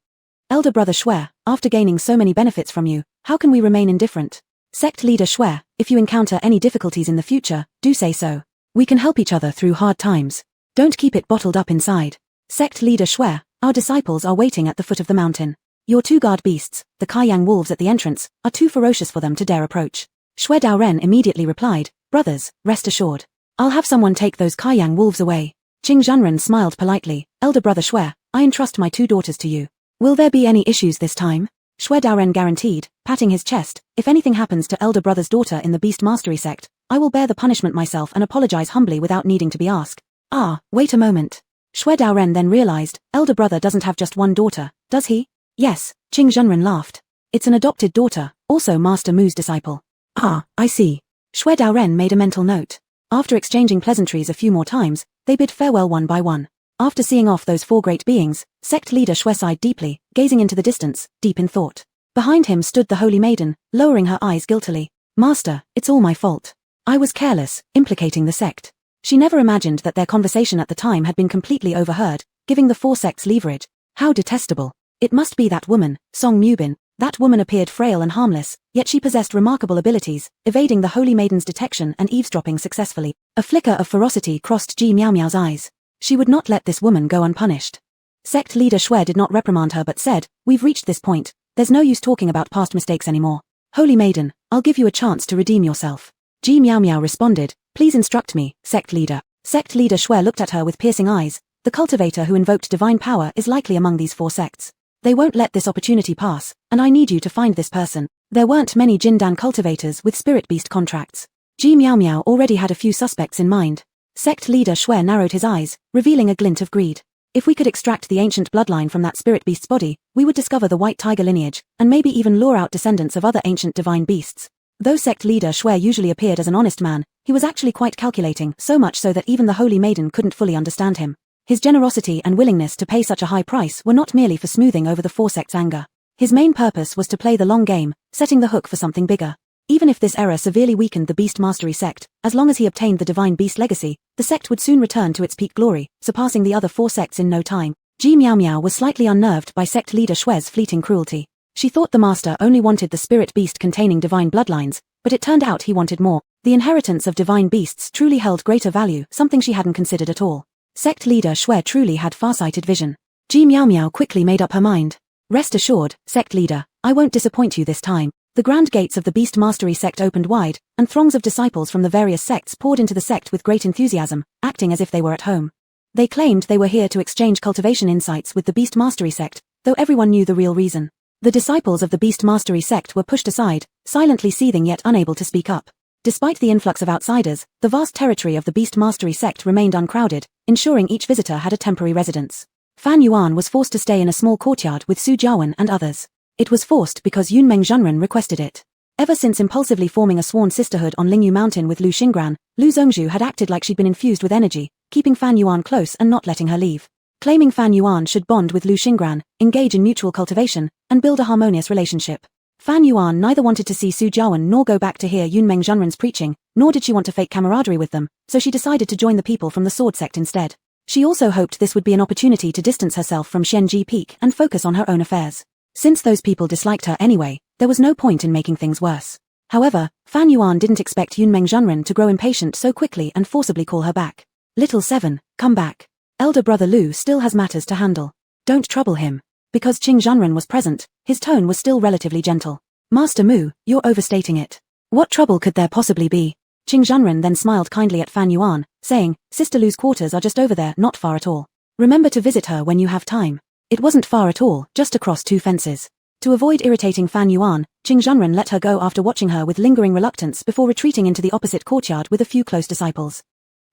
Elder brother Shui, after gaining so many benefits from you, how can we remain indifferent? Sect leader Shui, if you encounter any difficulties in the future, do say so. We can help each other through hard times. Don't keep it bottled up inside. Sect leader Shui, our disciples are waiting at the foot of the mountain. Your 2 guard beasts, the Kaiyang wolves at the entrance, are too ferocious for them to dare approach. Shui Daoren immediately replied, Brothers, rest assured. I'll have someone take those Kaiyang wolves away. Qing Zhanren smiled politely, Elder brother Shui, I entrust my 2 daughters to you. Will there be any issues this time? Shui Daoren guaranteed, patting his chest, if anything happens to elder brother's daughter in the Beast Mastery Sect, I will bear the punishment myself and apologize humbly without needing to be asked. Ah, wait a moment. Shui Daoren then realized, elder brother doesn't have just 1 daughter, does he? Yes, Qing Zhanren laughed. It's an adopted daughter, also Master Mu's disciple. Ah, I see. Shui Daoren made a mental note. After exchanging pleasantries a few more times, they bid farewell one by one. After seeing off those 4 great beings, sect leader Shui sighed deeply, gazing into the distance, deep in thought. Behind him stood the Holy Maiden, lowering her eyes guiltily. Master, it's all my fault. I was careless, implicating the sect. She never imagined that their conversation at the time had been completely overheard, giving the 4 sects leverage. How detestable. It must be that woman, Song Mubin. That woman appeared frail and harmless, yet she possessed remarkable abilities, evading the Holy Maiden's detection and eavesdropping successfully. A flicker of ferocity crossed Ji Miao Miao's eyes. She would not let this woman go unpunished. Sect leader Shui did not reprimand her but said, We've reached this point, there's no use talking about past mistakes anymore. Holy Maiden, I'll give you a chance to redeem yourself. Ji Miao Miao responded, please instruct me, sect leader. Sect leader Shui looked at her with piercing eyes. The cultivator who invoked divine power is likely among these 4 sects. They won't let this opportunity pass, and I need you to find this person. There weren't many Jindan cultivators with spirit beast contracts. Ji Miao Miao already had a few suspects in mind. Sect leader Shui narrowed his eyes, revealing a glint of greed. If we could extract the ancient bloodline from that spirit beast's body, we would discover the white tiger lineage, and maybe even lure out descendants of other ancient divine beasts. Though sect leader Shui usually appeared as an honest man, he was actually quite calculating, so much so that even the holy maiden couldn't fully understand him. His generosity and willingness to pay such a high price were not merely for smoothing over the 4 sects' anger. His main purpose was to play the long game, setting the hook for something bigger. Even if this error severely weakened the Beast Mastery sect, as long as he obtained the Divine Beast legacy, the sect would soon return to its peak glory, surpassing the other 4 sects in no time. Ji Miao Miao was slightly unnerved by sect leader Shui's fleeting cruelty. She thought the master only wanted the spirit beast containing divine bloodlines, but it turned out he wanted more. The inheritance of divine beasts truly held greater value, something she hadn't considered at all. Sect leader Shui truly had far-sighted vision. Ji Miao Miao quickly made up her mind. Rest assured, sect leader, I won't disappoint you this time. The grand gates of the Beast Mastery sect opened wide, and throngs of disciples from the various sects poured into the sect with great enthusiasm, acting as if they were at home. They claimed they were here to exchange cultivation insights with the Beast Mastery sect, though everyone knew the real reason. The disciples of the Beast Mastery sect were pushed aside, silently seething yet unable to speak up. Despite the influx of outsiders, the vast territory of the Beast Mastery sect remained uncrowded, ensuring each visitor had a temporary residence. Fan Yuan was forced to stay in a small courtyard with Su Jiawen and others. It was forced because Yunmeng Zhenren requested it. Ever since impulsively forming a sworn sisterhood on Lingyu Mountain with Lu Xingran, Lu Zongzhu had acted like she'd been infused with energy, keeping Fan Yuan close and not letting her leave. Claiming Fan Yuan should bond with Lu Xingran, engage in mutual cultivation, and build a harmonious relationship. Fan Yuan neither wanted to see Su Jiawen nor go back to hear Yunmeng Zhenren's preaching, nor did she want to fake camaraderie with them, so she decided to join the people from the sword sect instead. She also hoped this would be an opportunity to distance herself from Xianji Peak and focus on her own affairs. Since those people disliked her anyway, there was no point in making things worse. However, Fan Yuan didn't expect Yunmeng Zhenren to grow impatient so quickly and forcibly call her back. Little Seven, come back. Elder brother Lu still has matters to handle. Don't trouble him. Because Qing Zhenren was present, his tone was still relatively gentle. Master Mu, you're overstating it. What trouble could there possibly be? Qing Zhenren then smiled kindly at Fan Yuan, saying, Sister Lu's quarters are just over there, not far at all. Remember to visit her when you have time. It wasn't far at all, just across 2 fences. To avoid irritating Fan Yuan, Qing Zhenren let her go after watching her with lingering reluctance before retreating into the opposite courtyard with a few close disciples.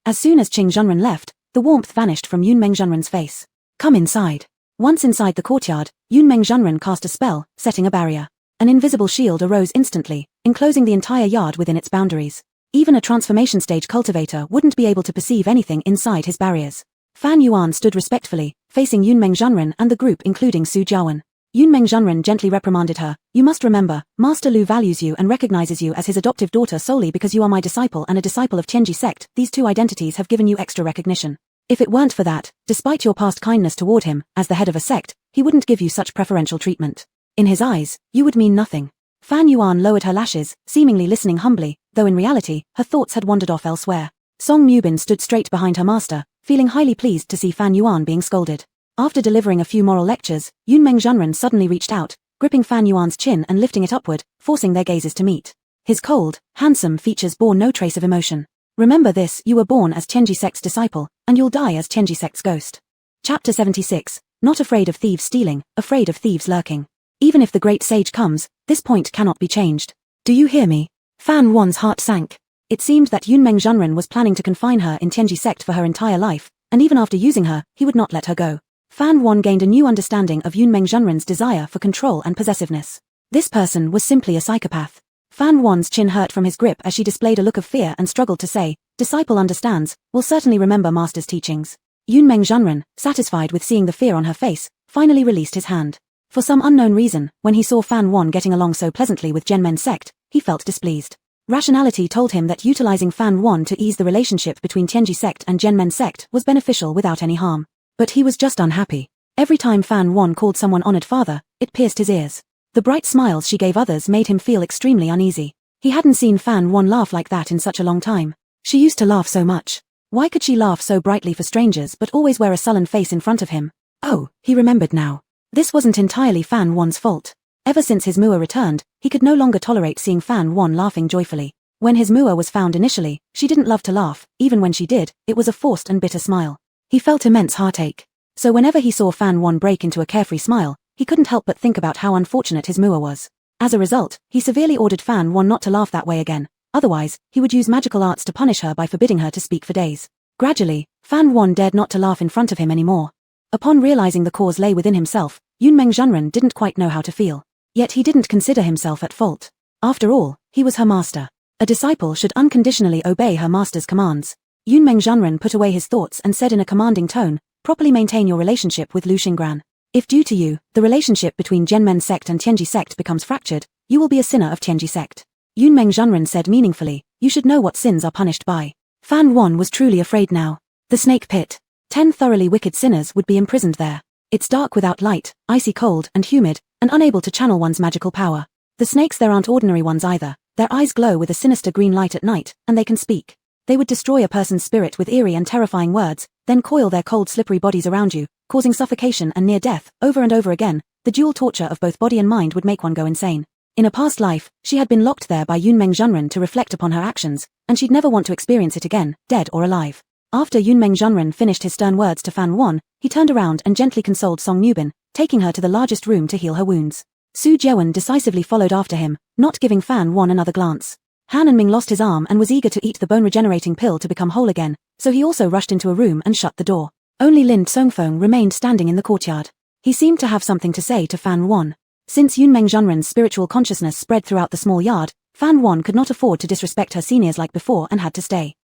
As soon as Qing Zhenren left, the warmth vanished from Yunmeng Zhenren's face. Come inside. Once inside the courtyard, Yunmeng Zhenren cast a spell, setting a barrier. An invisible shield arose instantly, enclosing the entire yard within its boundaries. Even a transformation stage cultivator wouldn't be able to perceive anything inside his barriers. Fan Yuan stood respectfully, facing Yunmeng Zhenren and the group including Su Jiawen. Yunmeng Zhenren gently reprimanded her, you must remember, Master Lu values you and recognizes you as his adoptive daughter solely because you are my disciple and a disciple of Tianji sect. These 2 identities have given you extra recognition. If it weren't for that, despite your past kindness toward him, as the head of a sect, he wouldn't give you such preferential treatment. In his eyes, you would mean nothing. Fan Yuan lowered her lashes, seemingly listening humbly, though in reality, her thoughts had wandered off elsewhere. Song Mubin stood straight behind her master, feeling highly pleased to see Fan Yuan being scolded. After delivering a few moral lectures, Yunmeng Zhenren suddenly reached out, gripping Fan Yuan's chin and lifting it upward, forcing their gazes to meet. His cold, handsome features bore no trace of emotion. Remember this, you were born as Tianji sect's disciple, and you'll die as Tianji sect's ghost. Chapter 76, Not afraid of thieves stealing, afraid of thieves lurking. Even if the great sage comes, this point cannot be changed. Do you hear me? Fan Yuan's heart sank. It seemed that Yunmeng Zhenren was planning to confine her in Tianji sect for her entire life, and even after using her, he would not let her go. Fan Yuan gained a new understanding of Yunmeng Zhenren's desire for control and possessiveness. This person was simply a psychopath. Fan Yuan's chin hurt from his grip as she displayed a look of fear and struggled to say, disciple understands, will certainly remember master's teachings. Yunmeng Zhenren, satisfied with seeing the fear on her face, finally released his hand. For some unknown reason, when he saw Fan Yuan getting along so pleasantly with Zhenmen's sect, he felt displeased. Rationality told him that utilizing Fan Yuan to ease the relationship between Tianji sect and Zhenmen's sect was beneficial without any harm. But he was just unhappy. Every time Fan Yuan called someone honored father, it pierced his ears. The bright smiles she gave others made him feel extremely uneasy. He hadn't seen Fan Yuan laugh like that in such a long time. She used to laugh so much. Why could she laugh so brightly for strangers but always wear a sullen face in front of him? Oh, he remembered now. This wasn't entirely Fan Yuan's fault. Ever since his Mua returned, he could no longer tolerate seeing Fan Yuan laughing joyfully. When his Mua was found initially, she didn't love to laugh, even when she did, it was a forced and bitter smile. He felt immense heartache. So whenever he saw Fan Wan break into a carefree smile, he couldn't help but think about how unfortunate his Mua was. As a result, he severely ordered Fan Wan not to laugh that way again, otherwise, he would use magical arts to punish her by forbidding her to speak for days. Gradually, Fan Wan dared not to laugh in front of him anymore. Upon realizing the cause lay within himself, Yunmeng Zhenren didn't quite know how to feel. Yet he didn't consider himself at fault. After all, he was her master. A disciple should unconditionally obey her master's commands. Yunmeng Zhenren put away his thoughts and said in a commanding tone, "Properly maintain your relationship with Lu Xingran. If due to you, the relationship between Zhenmen sect and Tianji sect becomes fractured, you will be a sinner of Tianji sect." Yunmeng Zhenren said meaningfully, "You should know what sins are punished by." Fan Wan was truly afraid now. The snake pit. 10 thoroughly wicked sinners would be imprisoned there. It's dark without light, icy cold and humid, and unable to channel one's magical power. The snakes there aren't ordinary ones either. Their eyes glow with a sinister green light at night, and they can speak. They would destroy a person's spirit with eerie and terrifying words, then coil their cold slippery bodies around you, causing suffocation and near death, over and over again. The dual torture of both body and mind would make one go insane. In a past life, she had been locked there by Yunmeng Zhenren to reflect upon her actions, and she'd never want to experience it again, dead or alive. After Yunmeng Zhenren finished his stern words to Fan Wan, he turned around and gently consoled Song Nubin, taking her to the largest room to heal her wounds. Su Jewen decisively followed after him, not giving Fan Wan another glance. Han and Ming lost his arm and was eager to eat the bone-regenerating pill to become whole again, so he also rushed into a room and shut the door. Only Lin Tsongfeng remained standing in the courtyard. He seemed to have something to say to Fan Wan. Since Yunmeng Zhenren's spiritual consciousness spread throughout the small yard, Fan Wan could not afford to disrespect her seniors like before and had to stay.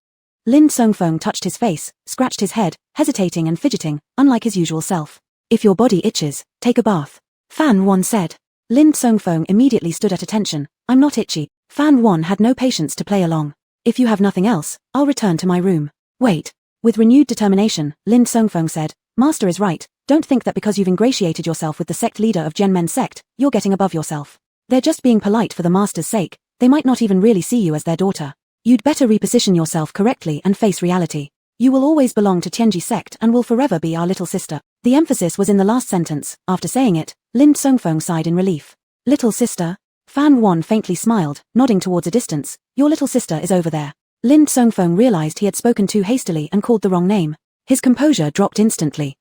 Lin Tsongfeng touched his face, scratched his head, hesitating and fidgeting, unlike his usual self. "If your body itches, take a bath," Fan Wan said. Lin Tsongfeng immediately stood at attention. "I'm not itchy." Fan Wan had no patience to play along. "If you have nothing else, I'll return to my room." "Wait." With renewed determination, Lin Tsongfeng said, "Master is right. Don't think that because you've ingratiated yourself with the sect leader of Zhenmen sect, you're getting above yourself. They're just being polite for the master's sake. They might not even really see you as their daughter. You'd better reposition yourself correctly and face reality. You will always belong to Tianji sect and will forever be our little sister." The emphasis was in the last sentence. After saying it, Lin Tsongfeng sighed in relief. "Little sister?" Fan Wan faintly smiled, nodding towards a distance. "Your little sister is over there." Lin Tsongfeng realized he had spoken too hastily and called the wrong name. His composure dropped instantly.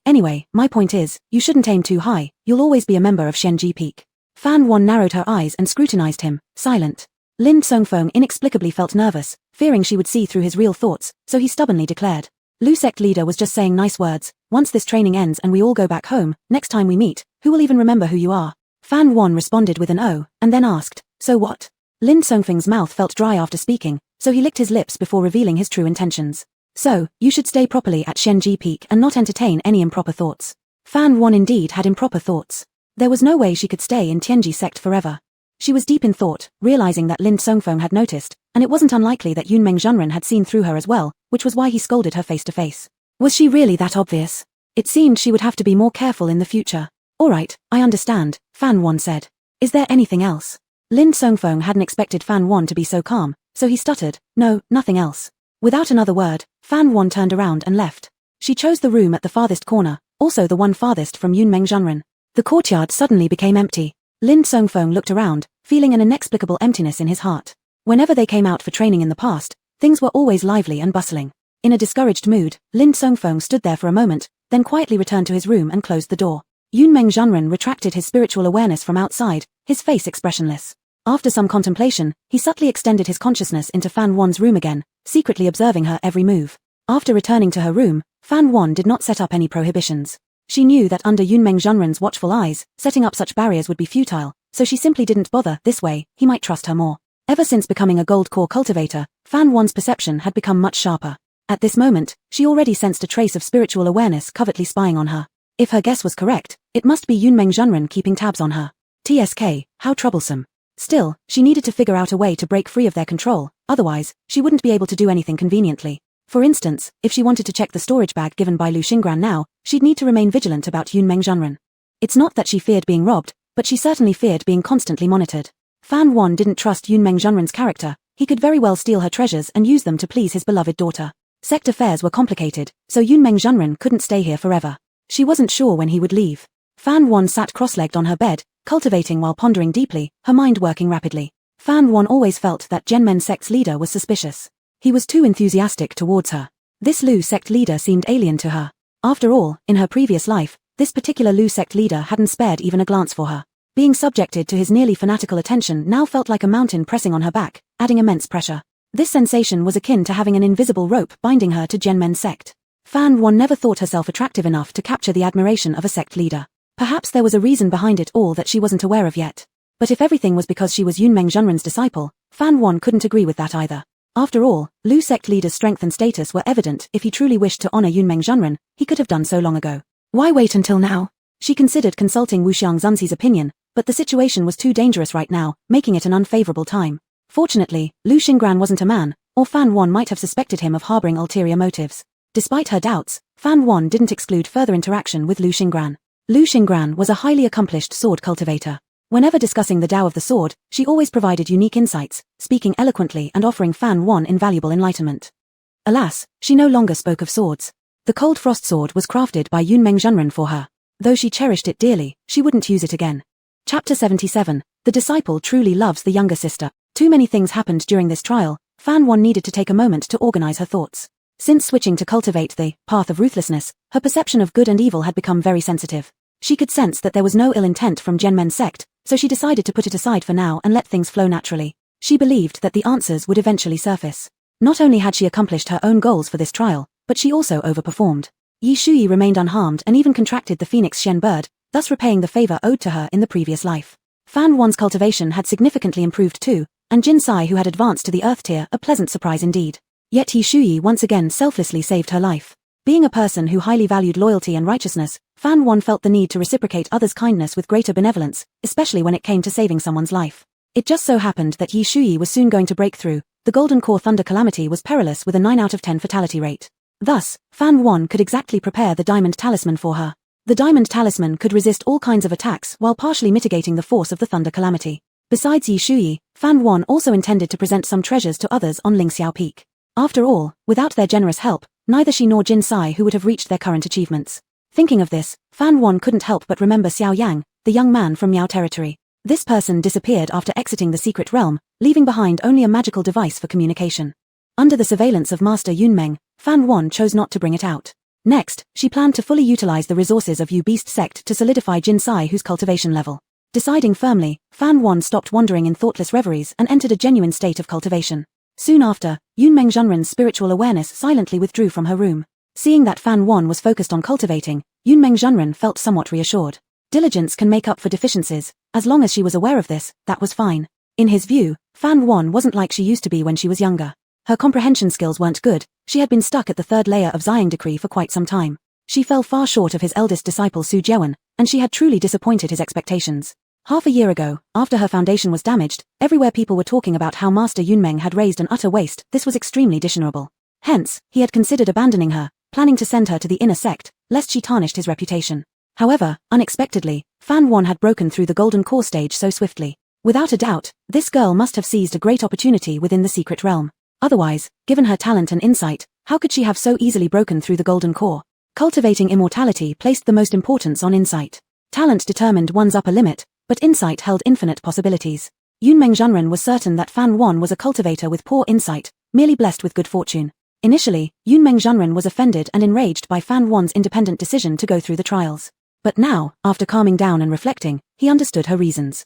Anyway, my point is, you shouldn't aim too high. You'll always be a member of Shenji Peak." Fan Wan narrowed her eyes and scrutinized him, silent. Lin Tsongfeng inexplicably felt nervous, fearing she would see through his real thoughts, so he stubbornly declared. "Lu sect leader was just saying nice words. Once this training ends and we all go back home, next time we meet, who will even remember who you are?" Fan Wan responded with an "oh," and then asked, "So what?" Lin Tsongfeng's mouth felt dry after speaking, so he licked his lips before revealing his true intentions. "So, you should stay properly at Shenji Peak and not entertain any improper thoughts." Fan Wan indeed had improper thoughts. There was no way she could stay in Tianji sect forever. She was deep in thought, realizing that Lin Tsongfeng had noticed, and it wasn't unlikely that Yunmeng Zhenren had seen through her as well, which was why he scolded her face to face. Was she really that obvious? It seemed she would have to be more careful in the future. "All right, I understand," Fan Wan said. "Is there anything else?" Lin Tsongfeng hadn't expected Fan Wan to be so calm, so he stuttered, "No, nothing else." Without another word, Fan Wan turned around and left. She chose the room at the farthest corner, also the one farthest from Yunmeng Zhenren. The courtyard suddenly became empty. Lin Tsongfeng looked around, feeling an inexplicable emptiness in his heart. Whenever they came out for training in the past, things were always lively and bustling. In a discouraged mood, Lin Tsongfeng stood there for a moment, then quietly returned to his room and closed the door. Yunmeng Zhenren retracted his spiritual awareness from outside, his face expressionless. After some contemplation, he subtly extended his consciousness into Fan Wan's room again, secretly observing her every move. After returning to her room, Fan Wan did not set up any prohibitions. She knew that under Yunmeng Zhenren's watchful eyes, setting up such barriers would be futile, so she simply didn't bother. This way, he might trust her more. Ever since becoming a gold core cultivator, Fan Wan's perception had become much sharper. At this moment, she already sensed a trace of spiritual awareness covertly spying on her. If her guess was correct, it must be Yunmeng Zhenren keeping tabs on her. TSK, how troublesome. Still, she needed to figure out a way to break free of their control, otherwise, she wouldn't be able to do anything conveniently. For instance, if she wanted to check the storage bag given by Lu Xingran now, she'd need to remain vigilant about Yunmeng Zhenren. It's not that she feared being robbed, but she certainly feared being constantly monitored. Fan Wan didn't trust Yunmeng Zhenren's character. He could very well steal her treasures and use them to please his beloved daughter. Sect affairs were complicated, so Yunmeng Zhenren couldn't stay here forever. She wasn't sure when he would leave. Fan Wan sat cross-legged on her bed, cultivating while pondering deeply, her mind working rapidly. Fan Wan always felt that Genmen sect's leader was suspicious. He was too enthusiastic towards her. This Lu sect leader seemed alien to her. After all, in her previous life, this particular Lu sect leader hadn't spared even a glance for her. Being subjected to his nearly fanatical attention now felt like a mountain pressing on her back, adding immense pressure. This sensation was akin to having an invisible rope binding her to Genmen's sect. Fan Wan never thought herself attractive enough to capture the admiration of a sect leader. Perhaps there was a reason behind it all that she wasn't aware of yet. But if everything was because she was Yunmeng Zhenren's disciple, Fan Wan couldn't agree with that either. After all, Lu sect leader's strength and status were evident. If he truly wished to honor Yunmeng Zhenren, he could have done so long ago. Why wait until now? She considered consulting Wuxiang Zunzi's opinion, but the situation was too dangerous right now, making it an unfavorable time. Fortunately, Lu Xingran wasn't a man, or Fan Wan might have suspected him of harboring ulterior motives. Despite her doubts, Fan Wan didn't exclude further interaction with Lu Xingran. Lu Xingran was a highly accomplished sword cultivator. Whenever discussing the Tao of the sword, she always provided unique insights, speaking eloquently and offering Fan Wan invaluable enlightenment. Alas, she no longer spoke of swords. The cold frost sword was crafted by Yunmeng Zhenren for her. Though she cherished it dearly, she wouldn't use it again. Chapter 77. The disciple truly loves the younger sister. Too many things happened during this trial. Fan Wan needed to take a moment to organize her thoughts. Since switching to cultivate the path of ruthlessness, her perception of good and evil had become very sensitive. She could sense that there was no ill intent from Genmen's sect, so she decided to put it aside for now and let things flow naturally. She believed that the answers would eventually surface. Not only had she accomplished her own goals for this trial, but she also overperformed. Yi Shuyi remained unharmed and even contracted the phoenix Shen bird, thus repaying the favor owed to her in the previous life. Fan Wan's cultivation had significantly improved too, and Jin Sai, who had advanced to the earth tier, a pleasant surprise indeed. Yet Yi Shuyi once again selflessly saved her life. Being a person who highly valued loyalty and righteousness, Fan Wan felt the need to reciprocate others' kindness with greater benevolence, especially when it came to saving someone's life. It just so happened that Yi Shuyi was soon going to break through. The Golden Core Thunder Calamity was perilous with a 9 out of 10 fatality rate. Thus, Fan Wan could exactly prepare the Diamond Talisman for her. The Diamond Talisman could resist all kinds of attacks while partially mitigating the force of the Thunder Calamity. Besides Yi Shuyi, Fan Wan also intended to present some treasures to others on Lingxiao Peak. After all, without their generous help, neither she nor Jin Sai who would have reached their current achievements. Thinking of this, Fan Wan couldn't help but remember Xiao Yang, the young man from Miao territory. This person disappeared after exiting the secret realm, leaving behind only a magical device for communication. Under the surveillance of Master Yunmeng, Fan Wan chose not to bring it out. Next, she planned to fully utilize the resources of Yu Beast sect to solidify Jin Sai whose cultivation level. Deciding firmly, Fan Wan stopped wandering in thoughtless reveries and entered a genuine state of cultivation. Soon after, Yunmeng Zhenren's spiritual awareness silently withdrew from her room. Seeing that Fan Wan was focused on cultivating, Yunmeng Zhenren felt somewhat reassured. Diligence can make up for deficiencies. As long as she was aware of this, that was fine. In his view, Fan Wan wasn't like she used to be when she was younger. Her comprehension skills weren't good. She had been stuck at the third layer of Xiang decree for quite some time. She fell far short of his eldest disciple Su Jiawen, and she had truly disappointed his expectations. Half a year ago, after her foundation was damaged, everywhere people were talking about how Master Yunmeng had raised an utter waste. This was extremely dishonorable. Hence, he had considered abandoning her, planning to send her to the inner sect, lest she tarnished his reputation. However, unexpectedly, Fan Wan had broken through the golden core stage so swiftly. Without a doubt, this girl must have seized a great opportunity within the secret realm. Otherwise, given her talent and insight, how could she have so easily broken through the golden core? Cultivating immortality placed the most importance on insight. Talent determined one's upper limit, but insight held infinite possibilities. Yunmeng Zhenren was certain that Fan Wan was a cultivator with poor insight, merely blessed with good fortune. Initially, Yunmeng Zhenren was offended and enraged by Fan Wan's independent decision to go through the trials. But now, after calming down and reflecting, he understood her reasons.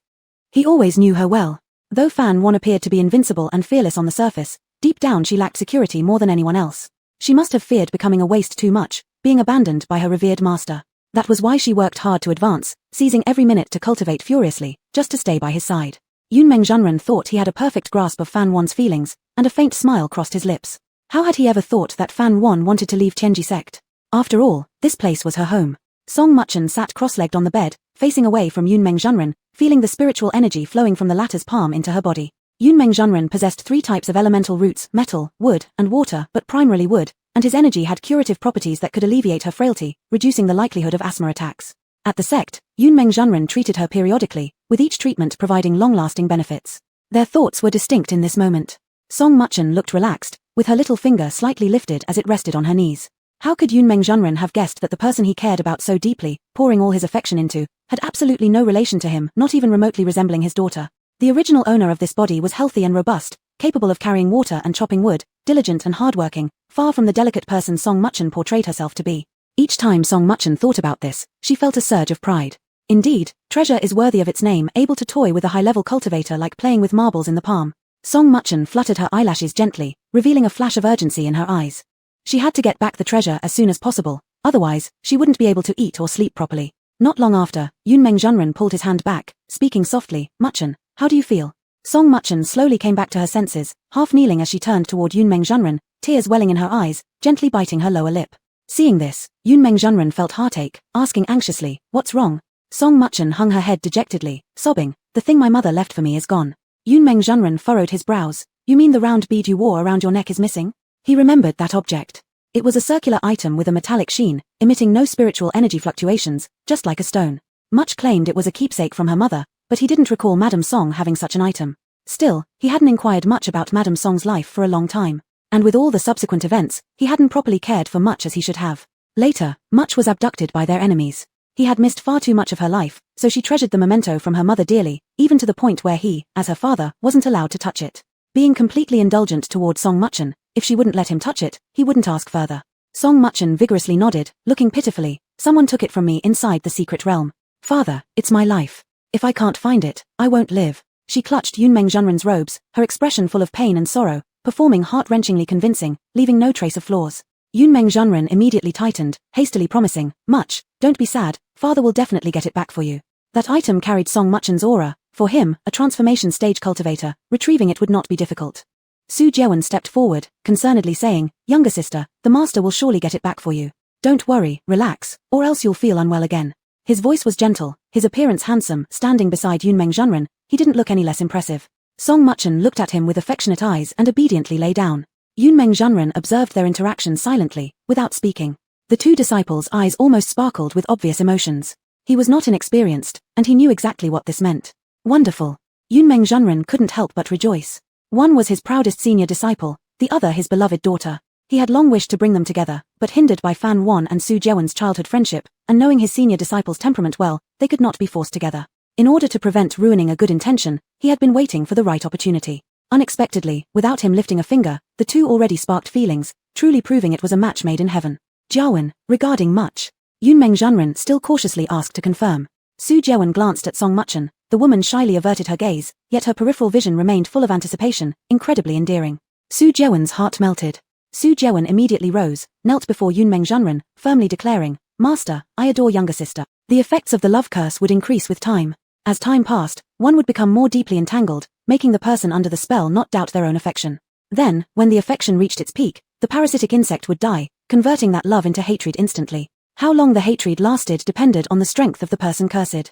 He always knew her well. Though Fan Wan appeared to be invincible and fearless on the surface, deep down she lacked security more than anyone else. She must have feared becoming a waste too much, being abandoned by her revered master. That was why she worked hard to advance, seizing every minute to cultivate furiously, just to stay by his side. Yunmeng Zhenren thought he had a perfect grasp of Fan Wan's feelings, and a faint smile crossed his lips. How had he ever thought that Fan Wan wanted to leave Tianji sect? After all, this place was her home. Song Muchen sat cross-legged on the bed, facing away from Yunmeng Zhenren, feeling the spiritual energy flowing from the latter's palm into her body. Yunmeng Zhenren possessed 3 types of elemental roots: metal, wood, and water, but primarily wood, and his energy had curative properties that could alleviate her frailty, reducing the likelihood of asthma attacks. At the sect, Yunmeng Zhenren treated her periodically, with each treatment providing long-lasting benefits. Their thoughts were distinct in this moment. Song Muchen looked relaxed, with her little finger slightly lifted as it rested on her knees. How could Yunmeng Zhenren have guessed that the person he cared about so deeply, pouring all his affection into, had absolutely no relation to him, not even remotely resembling his daughter? The original owner of this body was healthy and robust, capable of carrying water and chopping wood, diligent and hardworking, far from the delicate person Song Muchen portrayed herself to be. Each time Song Muchen thought about this, she felt a surge of pride. Indeed, treasure is worthy of its name, able to toy with a high-level cultivator like playing with marbles in the palm. Song Muchen fluttered her eyelashes gently, revealing a flash of urgency in her eyes. She had to get back the treasure as soon as possible, otherwise, she wouldn't be able to eat or sleep properly. Not long after, Yunmeng Zhenren pulled his hand back, speaking softly, "Muchen, how do you feel?" Song Muchen slowly came back to her senses, half kneeling as she turned toward Yunmeng Zhenren, tears welling in her eyes, gently biting her lower lip. Seeing this, Yunmeng Zhenren felt heartache, asking anxiously, "What's wrong?" Song Muchen hung her head dejectedly, sobbing, "The thing my mother left for me is gone." Yunmeng Zhenren furrowed his brows. "You mean the round bead you wore around your neck is missing?" He remembered that object. It was a circular item with a metallic sheen, emitting no spiritual energy fluctuations, just like a stone. Much claimed it was a keepsake from her mother, but he didn't recall Madame Song having such an item. Still, he hadn't inquired much about Madame Song's life for a long time. And with all the subsequent events, he hadn't properly cared for Much as he should have. Later, Much was abducted by their enemies. He had missed far too much of her life, so she treasured the memento from her mother dearly, even to the point where he, as her father, wasn't allowed to touch it. Being completely indulgent toward Song Muchen, if she wouldn't let him touch it, he wouldn't ask further. Song Muchen vigorously nodded, looking pitifully. "Someone took it from me inside the secret realm. Father, it's my life. If I can't find it, I won't live." She clutched Yunmeng Zhenren's robes, her expression full of pain and sorrow, performing heart-wrenchingly convincing, leaving no trace of flaws. Yunmeng Zhenren immediately tightened, hastily promising, "Much, don't be sad, father will definitely get it back for you." That item carried Song Muchen's aura. For him, a transformation stage cultivator, retrieving it would not be difficult. Su Jewen stepped forward, concernedly saying, "Younger sister, the master will surely get it back for you. Don't worry, relax, or else you'll feel unwell again." His voice was gentle, his appearance handsome. Standing beside Yunmeng Zhenren, he didn't look any less impressive. Song Muchen looked at him with affectionate eyes and obediently lay down. Yunmeng Zhenren observed their interaction silently, without speaking. The two disciples' eyes almost sparkled with obvious emotions. He was not inexperienced, and he knew exactly what this meant. Wonderful. Yunmeng Zhenren couldn't help but rejoice. One was his proudest senior disciple, the other his beloved daughter. He had long wished to bring them together, but hindered by Fan Wan and Su Jewen's childhood friendship, and knowing his senior disciple's temperament well, they could not be forced together. In order to prevent ruining a good intention, he had been waiting for the right opportunity. Unexpectedly, without him lifting a finger, the two already sparked feelings, truly proving it was a match made in heaven. "Jiawen, regarding Much?" Yunmeng Zhenren still cautiously asked to confirm. Su Jewen glanced at Song Muchen. The woman shyly averted her gaze, yet her peripheral vision remained full of anticipation, incredibly endearing. Su Jewen's heart melted. Su Jewen immediately rose, knelt before Yunmeng Zhenren, firmly declaring, "Master, I adore younger sister." The effects of the love curse would increase with time. As time passed, one would become more deeply entangled, making the person under the spell not doubt their own affection. Then, when the affection reached its peak, the parasitic insect would die, converting that love into hatred instantly. How long the hatred lasted depended on the strength of the person cursed.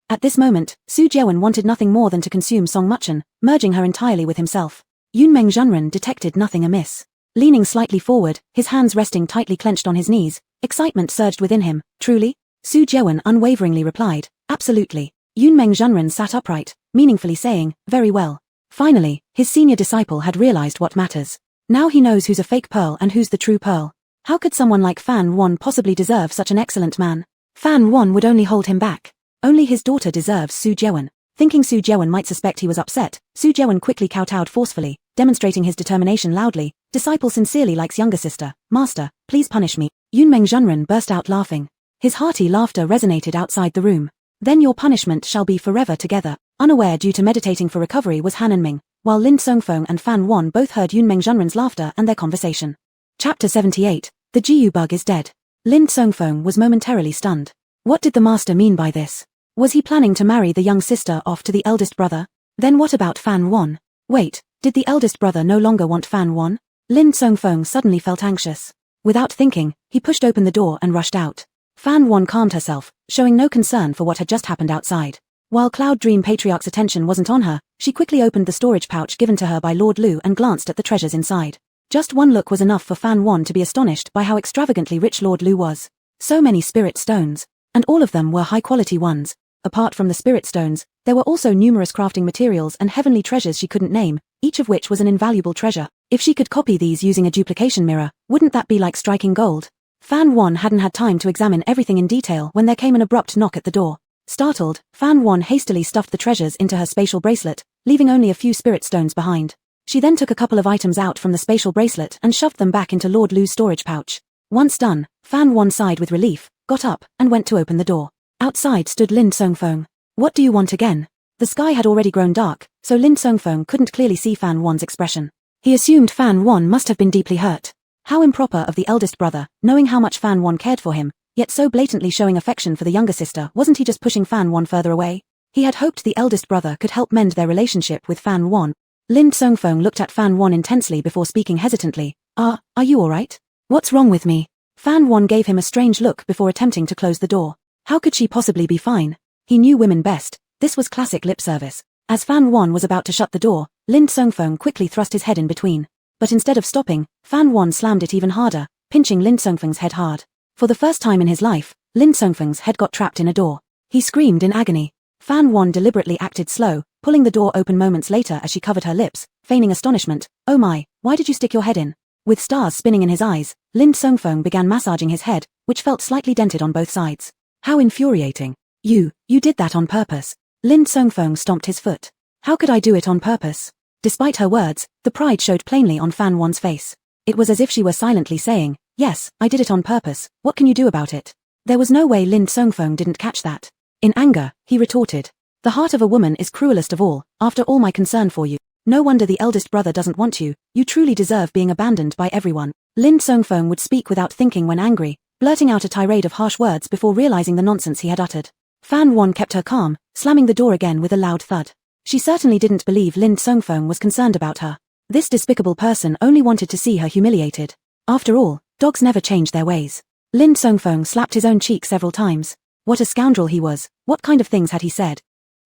At this moment, Su Jewen wanted nothing more than to consume Song Muchen, merging her entirely with himself. Yunmeng Zhenren detected nothing amiss. Leaning slightly forward, his hands resting tightly clenched on his knees, excitement surged within him. "Truly?" Su Jewen unwaveringly replied, "Absolutely." Yunmeng Zhenren sat upright, meaningfully saying, "Very well." Finally, his senior disciple had realized what matters. Now he knows who's a fake pearl and who's the true pearl. How could someone like Fan Wan possibly deserve such an excellent man? Fan Wan would only hold him back. Only his daughter deserves Su Jewen. Thinking Su Jewen might suspect he was upset, Su Jewen quickly kowtowed forcefully, demonstrating his determination loudly. "Disciple sincerely likes younger sister. Master, please punish me." Yunmeng Zhenren burst out laughing. His hearty laughter resonated outside the room. "Then your punishment shall be forever together." Unaware due to meditating for recovery was Han Ming, while Lin Songfeng and Fan Wan both heard Yunmeng Zhenren's laughter and their conversation. Chapter 78. The Jiu bug is dead. Lin Songfeng was momentarily stunned. What did the master mean by this? Was he planning to marry the young sister off to the eldest brother? Then what about Fan Wan? Wait, did the eldest brother no longer want Fan Wan? Lin Songfeng suddenly felt anxious. Without thinking, he pushed open the door and rushed out. Fan Wan calmed herself, showing no concern for what had just happened outside. While Cloud Dream Patriarch's attention wasn't on her, she quickly opened the storage pouch given to her by Lord Lu and glanced at the treasures inside. Just one look was enough for Fan Wan to be astonished by how extravagantly rich Lord Lu was. So many spirit stones, and all of them were high-quality ones. Apart from the spirit stones, there were also numerous crafting materials and heavenly treasures she couldn't name, each of which was an invaluable treasure. If she could copy these using a duplication mirror, wouldn't that be like striking gold? Fan Wan hadn't had time to examine everything in detail when there came an abrupt knock at the door. Startled, Fan Wan hastily stuffed the treasures into her spatial bracelet, leaving only a few spirit stones behind. She then took a couple of items out from the spatial bracelet and shoved them back into Lord Lu's storage pouch. Once done, Fan Wan sighed with relief, got up, and went to open the door. Outside stood Lin Songfeng. What do you want again? The sky had already grown dark, so Lin Songfeng couldn't clearly see Fan Wan's expression. He assumed Fan Wan must have been deeply hurt. How improper of the eldest brother, knowing how much Fan Wan cared for him, yet so blatantly showing affection for the younger sister. Wasn't he just pushing Fan Wan further away? He had hoped the eldest brother could help mend their relationship with Fan Wan. Lin Songfeng looked at Fan Wan intensely before speaking hesitantly. Are you alright? What's wrong with me? Fan Wan gave him a strange look before attempting to close the door. How could she possibly be fine? He knew women best. This was classic lip service. As Fan Wan was about to shut the door, Lin Songfeng quickly thrust his head in between. But instead of stopping, Fan Wan slammed it even harder, pinching Lin Songfeng's head hard. For the first time in his life, Lin Songfeng's head got trapped in a door. He screamed in agony. Fan Wan deliberately acted slow, pulling the door open moments later as she covered her lips, feigning astonishment. Oh my, why did you stick your head in? With stars spinning in his eyes, Lin Songfeng began massaging his head, which felt slightly dented on both sides. How infuriating. You did that on purpose. Lin Songfeng stomped his foot. How could I do it on purpose? Despite her words, the pride showed plainly on Fan Wan's face. It was as if she were silently saying, yes, I did it on purpose, what can you do about it? There was no way Lin Songfeng didn't catch that. In anger, he retorted. The heart of a woman is cruelest of all, after all my concern for you. No wonder the eldest brother doesn't want you truly deserve being abandoned by everyone. Lin Songfeng would speak without thinking when angry, blurting out a tirade of harsh words before realizing the nonsense he had uttered. Fan Wan kept her calm, slamming the door again with a loud thud. She certainly didn't believe Lin Songfeng was concerned about her. This despicable person only wanted to see her humiliated. After all, dogs never change their ways. Lin Songfeng slapped his own cheek several times. What a scoundrel he was, what kind of things had he said?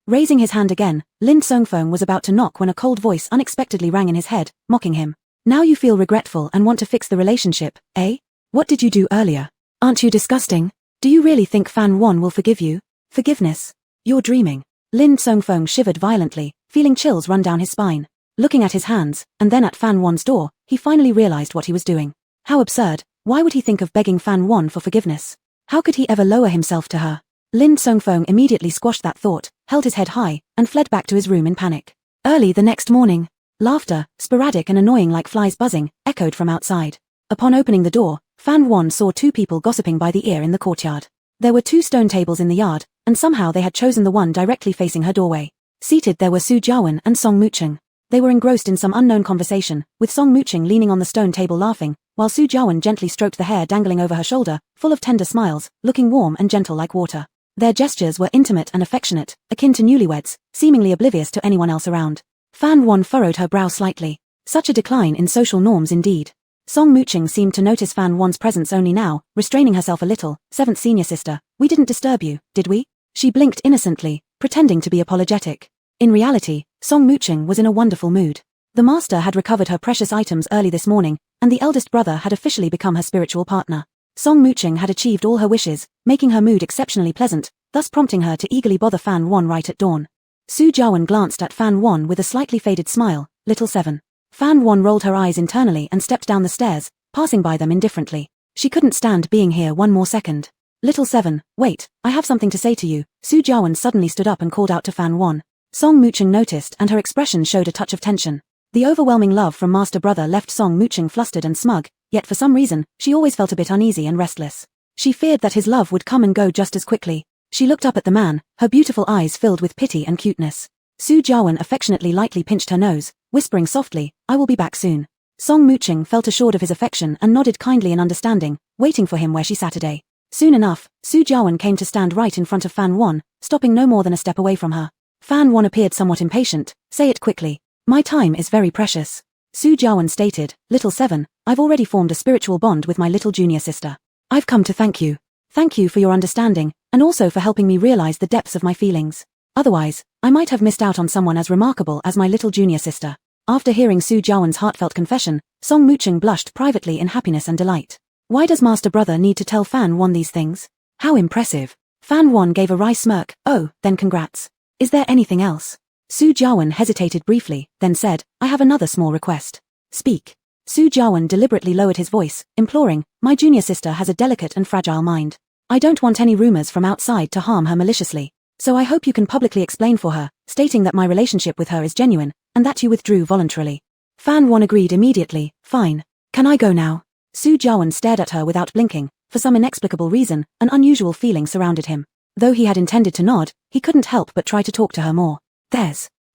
Raising his hand again, Lin Songfeng was about to knock when a cold voice unexpectedly rang in his head, mocking him. Now you feel regretful and want to fix the relationship, eh? What did you do earlier? Aren't you disgusting? Do you really think Fan Wan will forgive you? Forgiveness? You're dreaming. Lin Songfeng shivered violently, feeling chills run down his spine. Looking at his hands, and then at Fan Wan's door, he finally realized what he was doing. How absurd. Why would he think of begging Fan Wan for forgiveness? How could he ever lower himself to her? Lin Songfeng immediately squashed that thought, held his head high, and fled back to his room in panic. Early the next morning, laughter, sporadic and annoying like flies buzzing, echoed from outside. Upon opening the door, Fan Wan saw two people gossiping by the ear in the courtyard. There were two stone tables in the yard, and somehow they had chosen the one directly facing her doorway. Seated there were Su Jiawen and Song Mucheng. They were engrossed in some unknown conversation, with Song Mucheng leaning on the stone table laughing, while Su Jiawen gently stroked the hair dangling over her shoulder, full of tender smiles, looking warm and gentle like water. Their gestures were intimate and affectionate, akin to newlyweds, seemingly oblivious to anyone else around. Fan Wan furrowed her brow slightly. Such a decline in social norms indeed. Song Mucheng seemed to notice Fan Wan's presence only now, restraining herself a little. Seventh senior sister, we didn't disturb you, did we? She blinked innocently, pretending to be apologetic. In reality, Song Mucheng was in a wonderful mood. The master had recovered her precious items early this morning, and the eldest brother had officially become her spiritual partner. Song Mucheng had achieved all her wishes, making her mood exceptionally pleasant, thus prompting her to eagerly bother Fan Wan right at dawn. Su Jiawen glanced at Fan Wan with a slightly faded smile. Little 7. Fan Wan rolled her eyes internally and stepped down the stairs, passing by them indifferently. She couldn't stand being here one more second. Little 7, wait, I have something to say to you. Su Jiawen suddenly stood up and called out to Fan Wan. Song Mucheng noticed and her expression showed a touch of tension. The overwhelming love from Master Brother left Song Mucheng flustered and smug, yet for some reason, she always felt a bit uneasy and restless. She feared that his love would come and go just as quickly. She looked up at the man, her beautiful eyes filled with pity and cuteness. Su Jiawen affectionately lightly pinched her nose, whispering softly, I will be back soon. Song Mucheng felt assured of his affection and nodded kindly in understanding, waiting for him where she sat today. Soon enough, Su Jiawen came to stand right in front of Fan Wan, stopping no more than a step away from her. Fan Wan appeared somewhat impatient. Say it quickly. My time is very precious. Su Jiawen stated, Little 7, I've already formed a spiritual bond with my little junior sister. I've come to thank you. Thank you for your understanding, and also for helping me realize the depths of my feelings. Otherwise, I might have missed out on someone as remarkable as my little junior sister. After hearing Su Jiawen's heartfelt confession, Song Mucheng blushed privately in happiness and delight. Why does Master Brother need to tell Fan Wan these things? How impressive. Fan Wan gave a wry smirk. Oh, then congrats. Is there anything else? Su Jiawen hesitated briefly, then said, I have another small request. Speak. Su Jiawen deliberately lowered his voice, imploring, my junior sister has a delicate and fragile mind. I don't want any rumors from outside to harm her maliciously. So I hope you can publicly explain for her, stating that my relationship with her is genuine, and that you withdrew voluntarily. Fan Won agreed immediately. Fine. Can I go now? Su Jiawen stared at her without blinking. For some inexplicable reason, an unusual feeling surrounded him. Though he had intended to nod, he couldn't help but try to talk to her more.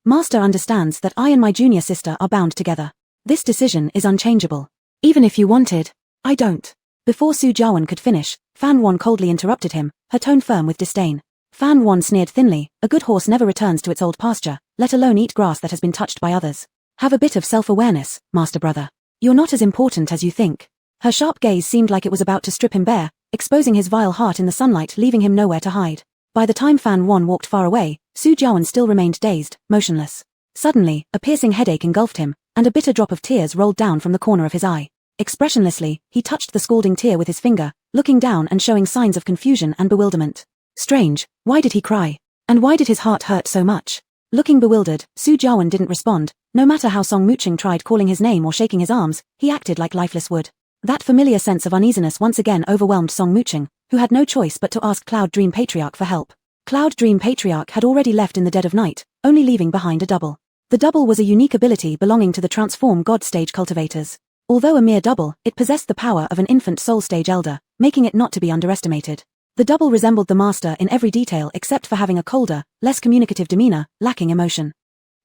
Master understands that I and my junior sister are bound together. This decision is unchangeable. Even if you wanted, I don't. Before Su Jiawen could finish, Fan Won coldly interrupted him, her tone firm with disdain. Fan Won sneered thinly, a good horse never returns to its old pasture, let alone eat grass that has been touched by others. Have a bit of self-awareness, master brother. You're not as important as you think. Her sharp gaze seemed like it was about to strip him bare, exposing his vile heart in the sunlight, leaving him nowhere to hide. By the time Fan Won walked far away, Su Jiawen still remained dazed, motionless. Suddenly, a piercing headache engulfed him, and a bitter drop of tears rolled down from the corner of his eye. Expressionlessly, he touched the scalding tear with his finger, looking down and showing signs of confusion and bewilderment. Strange, why did he cry? And why did his heart hurt so much? Looking bewildered, Su Jiawen didn't respond. No matter how Song Muching tried calling his name or shaking his arms, he acted like lifeless wood. That familiar sense of uneasiness once again overwhelmed Song Muching, who had no choice but to ask Cloud Dream Patriarch for help. Cloud Dream Patriarch had already left in the dead of night, only leaving behind a double. The double was a unique ability belonging to the Transform God stage cultivators. Although a mere double, it possessed the power of an infant soul stage elder, making it not to be underestimated. The double resembled the master in every detail except for having a colder, less communicative demeanor, lacking emotion.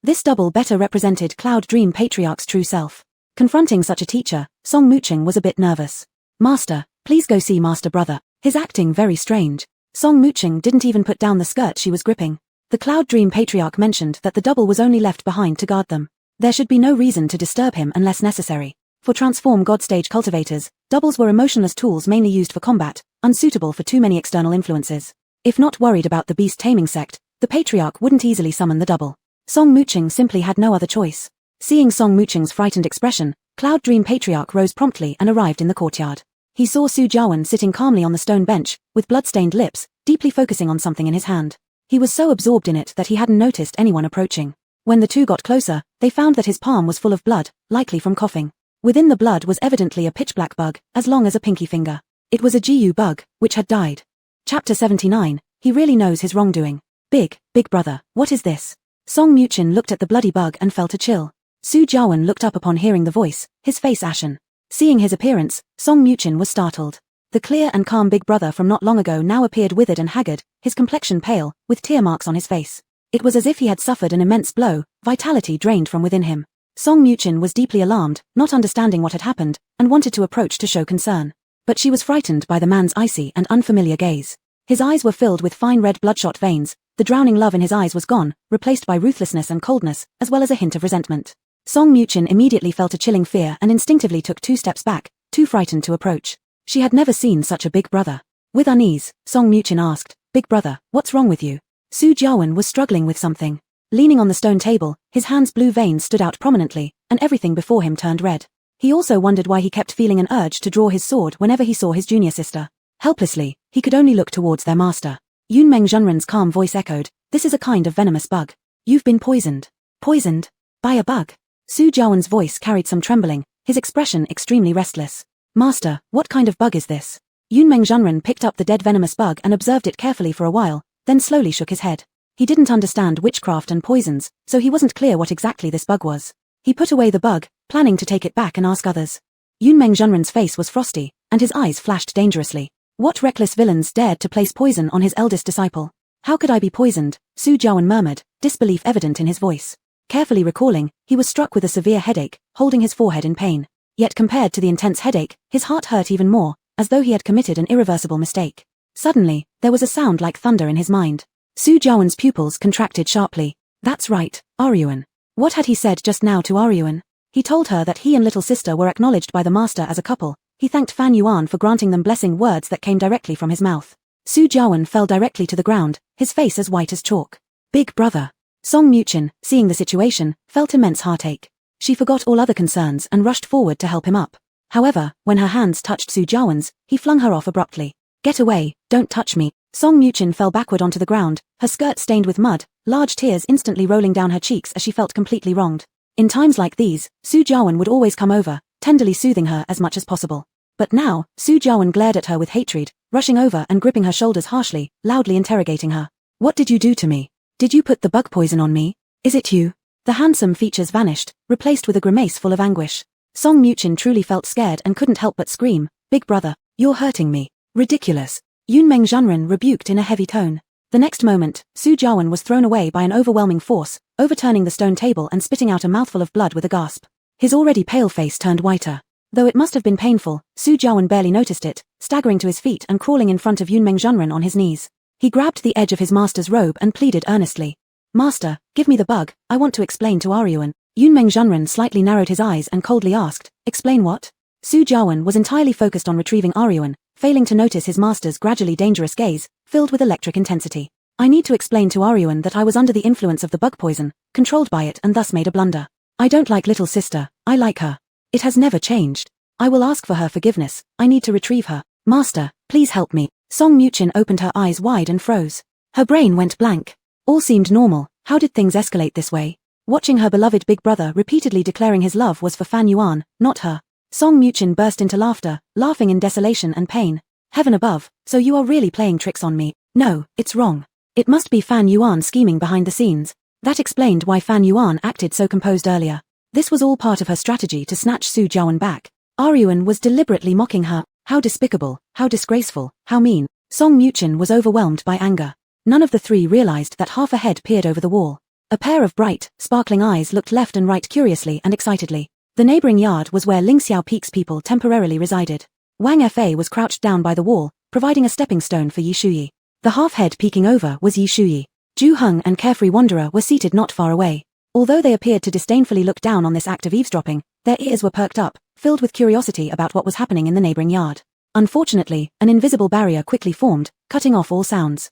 This double better represented Cloud Dream Patriarch's true self. Confronting such a teacher, Song Muching was a bit nervous. Master, please go see Master Brother. His acting very strange. Song Muching didn't even put down the skirt she was gripping. The Cloud Dream Patriarch mentioned that the double was only left behind to guard them. There should be no reason to disturb him unless necessary. For Transform God stage cultivators, doubles were emotionless tools mainly used for combat, unsuitable for too many external influences. If not worried about the beast taming sect, the Patriarch wouldn't easily summon the double. Song Muching simply had no other choice. Seeing Song Muching's frightened expression, Cloud Dream Patriarch rose promptly and arrived in the courtyard. He saw Su Jiawen sitting calmly on the stone bench, with blood-stained lips, deeply focusing on something in his hand. He was so absorbed in it that he hadn't noticed anyone approaching. When the two got closer, they found that his palm was full of blood, likely from coughing. Within the blood was evidently a pitch-black bug, as long as a pinky finger. It was a GU bug, which had died. Chapter 79, he really knows his wrongdoing. Big brother, what is this? Song Muching looked at the bloody bug and felt a chill. Su Jiawen looked up upon hearing the voice, his face ashen. Seeing his appearance, Song Muching was startled. The clear and calm big brother from not long ago now appeared withered and haggard, his complexion pale, with tear marks on his face. It was as if he had suffered an immense blow, vitality drained from within him. Song Muching was deeply alarmed, not understanding what had happened, and wanted to approach to show concern. But she was frightened by the man's icy and unfamiliar gaze. His eyes were filled with fine red bloodshot veins, the drowning love in his eyes was gone, replaced by ruthlessness and coldness, as well as a hint of resentment. Song Muching immediately felt a chilling fear and instinctively took 2 steps back, too frightened to approach. She had never seen such a big brother. With unease, Song Muching asked, "Big brother, what's wrong with you?" Su Jiawen was struggling with something. Leaning on the stone table, his hand's blue veins stood out prominently, and everything before him turned red. He also wondered why he kept feeling an urge to draw his sword whenever he saw his junior sister. Helplessly, he could only look towards their master. Yunmeng Zhenren's calm voice echoed, "This is a kind of venomous bug. You've been poisoned." Poisoned? By a bug? Su Jiawen's voice carried some trembling, his expression extremely restless. "Master, what kind of bug is this?" Yunmeng Zhenren picked up the dead venomous bug and observed it carefully for a while, then slowly shook his head. He didn't understand witchcraft and poisons, so he wasn't clear what exactly this bug was. He put away the bug, planning to take it back and ask others. Yunmeng Zhenren's face was frosty, and his eyes flashed dangerously. What reckless villains dared to place poison on his eldest disciple? "How could I be poisoned?" Su Jiawen murmured, disbelief evident in his voice. Carefully recalling, he was struck with a severe headache, holding his forehead in pain. Yet compared to the intense headache, his heart hurt even more, as though he had committed an irreversible mistake. Suddenly, there was a sound like thunder in his mind. Su Jiawen's pupils contracted sharply. That's right, Aryuan. What had he said just now to Aryuan? He told her that he and little sister were acknowledged by the master as a couple. He thanked Fan Yuan for granting them blessing words that came directly from his mouth. Su Jiawen fell directly to the ground, his face as white as chalk. "Big brother." Song Muching, seeing the situation, felt immense heartache. She forgot all other concerns and rushed forward to help him up. However, when her hands touched Su Jiawen's, he flung her off abruptly. "Get away, don't touch me." Song Muching fell backward onto the ground, her skirt stained with mud, large tears instantly rolling down her cheeks as she felt completely wronged. In times like these, Su Jiawen would always come over, tenderly soothing her as much as possible. But now, Su Jiawen glared at her with hatred, rushing over and gripping her shoulders harshly, loudly interrogating her. What did you do to me? Did you put the bug poison on me? Is it you? The handsome features vanished, replaced with a grimace full of anguish. Song Muchin truly felt scared and couldn't help but scream, "Big brother, you're hurting me." Ridiculous. Yunmeng Zhenren rebuked in a heavy tone. The next moment, Su Jiawen was thrown away by an overwhelming force, overturning the stone table and spitting out a mouthful of blood with a gasp. His already pale face turned whiter. Though it must have been painful, Su Jiawen barely noticed it, staggering to his feet and crawling in front of Yunmeng Zhenren on his knees. He grabbed the edge of his master's robe and pleaded earnestly. "Master, give me the bug, I want to explain to Aryuan." Yunmeng Zhenren slightly narrowed his eyes and coldly asked, "Explain what?" Su Jiawen was entirely focused on retrieving Aryuan, failing to notice his master's gradually dangerous gaze, filled with electric intensity. "I need to explain to Aryuan that I was under the influence of the bug poison, controlled by it and thus made a blunder. I don't like little sister, I like her. It has never changed. I will ask for her forgiveness, I need to retrieve her. Master, please help me." Song Muchin opened her eyes wide and froze. Her brain went blank. All seemed normal, how did things escalate this way? Watching her beloved big brother repeatedly declaring his love was for Fan Yuan, not her. Song Muchin burst into laughter, laughing in desolation and pain. "Heaven above, so you are really playing tricks on me. No, it's wrong. It must be Fan Yuan scheming behind the scenes." That explained why Fan Yuan acted so composed earlier. This was all part of her strategy to snatch Su Jiawen back. Aryuan was deliberately mocking her. How despicable, how disgraceful, how mean. Song Muchin was overwhelmed by anger. None of the three realized that half a head peered over the wall. A pair of bright, sparkling eyes looked left and right curiously and excitedly. The neighboring yard was where Ling Xiao Peak's people temporarily resided. Wang Fa was crouched down by the wall, providing a stepping stone for Yi Shuyi. The half-head peeking over was Yi Shuyi. Zhu Heng and Carefree Wanderer were seated not far away. Although they appeared to disdainfully look down on this act of eavesdropping, their ears were perked up, filled with curiosity about what was happening in the neighboring yard. Unfortunately, an invisible barrier quickly formed, cutting off all sounds.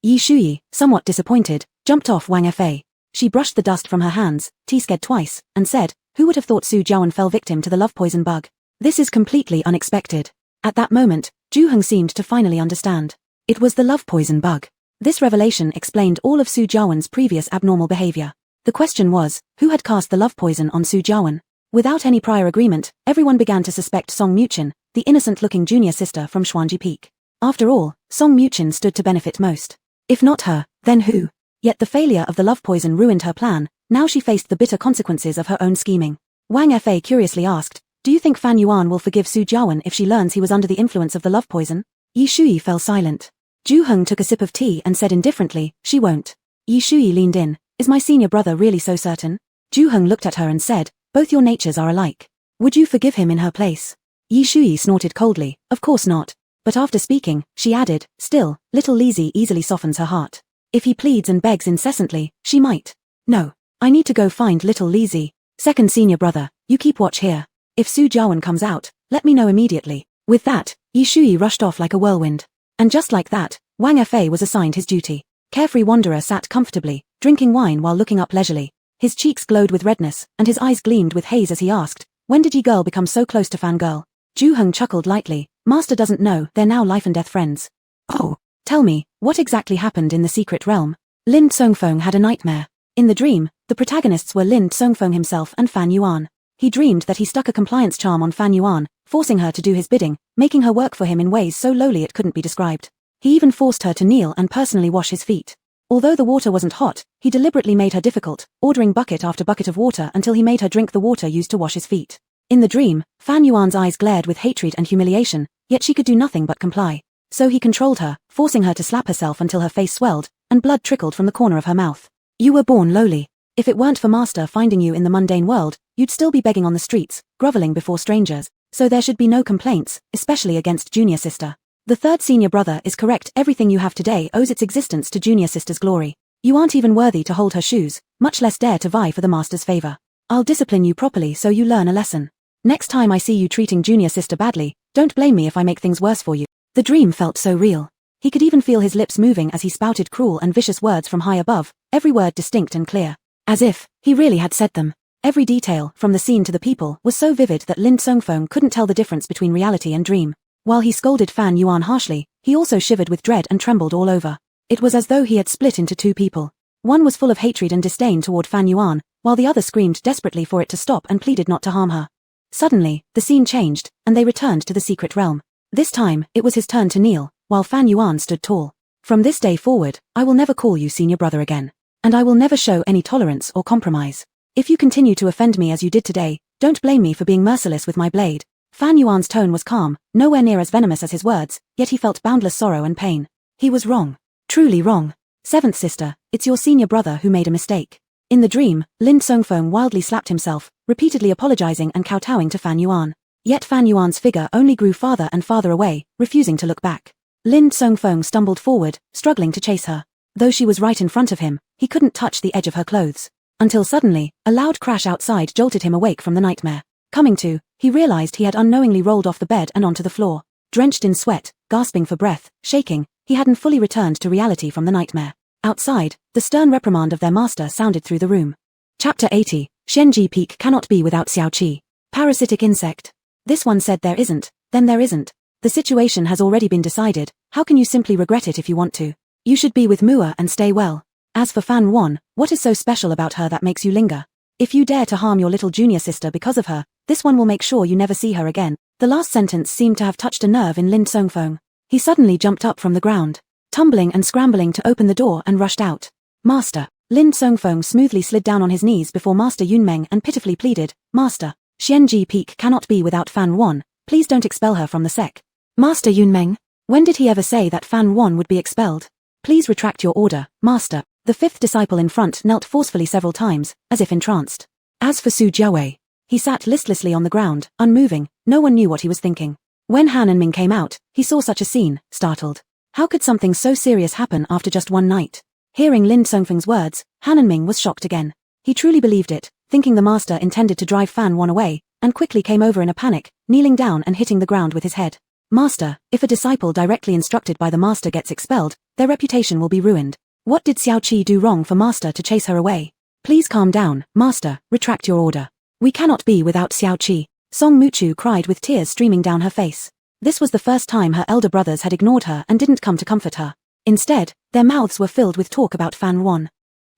Yi Shuyi, somewhat disappointed, jumped off Wang Fa. She brushed the dust from her hands, T-sked twice, and said, "Who would have thought Su Jiawen fell victim to the love poison bug? This is completely unexpected." At that moment, Zhu Heng seemed to finally understand. It was the love poison bug. This revelation explained all of Su Jiawen's previous abnormal behavior. The question was, who had cast the love poison on Su Jiawen? Without any prior agreement, everyone began to suspect Song Muchin, the innocent-looking junior sister from Xuanji Peak. After all, Song Muchin stood to benefit most. If not her, then who? Yet the failure of the love poison ruined her plan. Now she faced the bitter consequences of her own scheming. Wang Fa curiously asked, "Do you think Fan Yuan will forgive Su Jiawen if she learns he was under the influence of the love poison?" Yi Shuyi fell silent. Zhu Heng took a sip of tea and said indifferently, "She won't." Yi Shuyi leaned in. "Is my senior brother really so certain?" Zhu Heng looked at her and said, "Both your natures are alike. Would you forgive him in her place?" Yi Shuyi snorted coldly, "Of course not." But after speaking, she added, "Still, little Lizzie easily softens her heart. If he pleads and begs incessantly, she might." "No. I need to go find little Lizzie. Second senior brother, you keep watch here. If Su Jiawen comes out, let me know immediately." With that, Yi Shuyi rushed off like a whirlwind. And just like that, Wang Fa was assigned his duty. Carefree Wanderer sat comfortably, drinking wine while looking up leisurely. His cheeks glowed with redness, and his eyes gleamed with haze as he asked, "When did ye girl become so close to Fangirl?" Zhu Heng chuckled lightly, "Master doesn't know, they're now life and death friends." "Oh, tell me, what exactly happened in the secret realm?" Lin Tsongfeng had a nightmare. In the dream, the protagonists were Lin Tsongfeng himself and Fan Yuan. He dreamed that he stuck a compliance charm on Fan Yuan, forcing her to do his bidding, making her work for him in ways so lowly it couldn't be described. He even forced her to kneel and personally wash his feet. Although the water wasn't hot, he deliberately made her difficult, ordering bucket after bucket of water until he made her drink the water used to wash his feet. In the dream, Fan Yuan's eyes glared with hatred and humiliation, yet she could do nothing but comply. So he controlled her, forcing her to slap herself until her face swelled, and blood trickled from the corner of her mouth. "You were born lowly. If it weren't for Master finding you in the mundane world, you'd still be begging on the streets, groveling before strangers. So there should be no complaints, especially against junior sister. The third senior brother is correct. Everything you have today owes its existence to junior sister's glory. You aren't even worthy to hold her shoes, much less dare to vie for the master's favor. I'll discipline you properly so you learn a lesson. Next time I see you treating junior sister badly, don't blame me if I make things worse for you." The dream felt so real. He could even feel his lips moving as he spouted cruel and vicious words from high above, every word distinct and clear. As if he really had said them. Every detail, from the scene to the people, was so vivid that Lin Tsongfeng couldn't tell the difference between reality and dream. While he scolded Fan Yuan harshly, he also shivered with dread and trembled all over. It was as though he had split into two people. One was full of hatred and disdain toward Fan Yuan, while the other screamed desperately for it to stop and pleaded not to harm her. Suddenly, the scene changed, and they returned to the secret realm. This time, it was his turn to kneel, while Fan Yuan stood tall. From this day forward, I will never call you senior brother again. And I will never show any tolerance or compromise. If you continue to offend me as you did today, don't blame me for being merciless with my blade. Fan Yuan's tone was calm, nowhere near as venomous as his words, yet he felt boundless sorrow and pain. He was wrong. Truly wrong. Seventh sister, it's your senior brother who made a mistake. In the dream, Lin Songfeng wildly slapped himself, repeatedly apologizing and kowtowing to Fan Yuan. Yet Fan Yuan's figure only grew farther and farther away, refusing to look back. Lin Songfeng stumbled forward, struggling to chase her. Though she was right in front of him, he couldn't touch the edge of her clothes. Until suddenly, a loud crash outside jolted him awake from the nightmare. Coming to, he realized he had unknowingly rolled off the bed and onto the floor. Drenched in sweat, gasping for breath, shaking, he hadn't fully returned to reality from the nightmare. Outside, the stern reprimand of their master sounded through the room. Chapter 80, Shenji Peak cannot be without Xiaoqi. Parasitic insect. This one said there isn't, then there isn't. The situation has already been decided, how can you simply regret it if you want to? You should be with Mua and stay well. As for Fan Wan, what is so special about her that makes you linger? If you dare to harm your little junior sister because of her, this one will make sure you never see her again. The last sentence seemed to have touched a nerve in Lin Songfeng. He suddenly jumped up from the ground, tumbling and scrambling to open the door and rushed out. Master. Lin Songfeng smoothly slid down on his knees before Master Yunmeng and pitifully pleaded, Master, Xianji Peak cannot be without Fan Wan, please don't expel her from the sect. Master Yunmeng? When did he ever say that Fan Wan would be expelled? Please retract your order, Master. The fifth disciple in front knelt forcefully several times, as if entranced. As for Su Jiawei, he sat listlessly on the ground, unmoving, no one knew what he was thinking. When Han and Ming came out, he saw such a scene, startled. How could something so serious happen after just one night? Hearing Lin Songfeng's words, Han and Ming was shocked again. He truly believed it, thinking the master intended to drive Fan Wan away, and quickly came over in a panic, kneeling down and hitting the ground with his head. Master, if a disciple directly instructed by the master gets expelled, their reputation will be ruined. What did Xiaoqi do wrong for master to chase her away? Please calm down, master, retract your order. We cannot be without Xiaoqi. Song Muchu cried with tears streaming down her face. This was the first time her elder brothers had ignored her and didn't come to comfort her. Instead, their mouths were filled with talk about Fan Wan.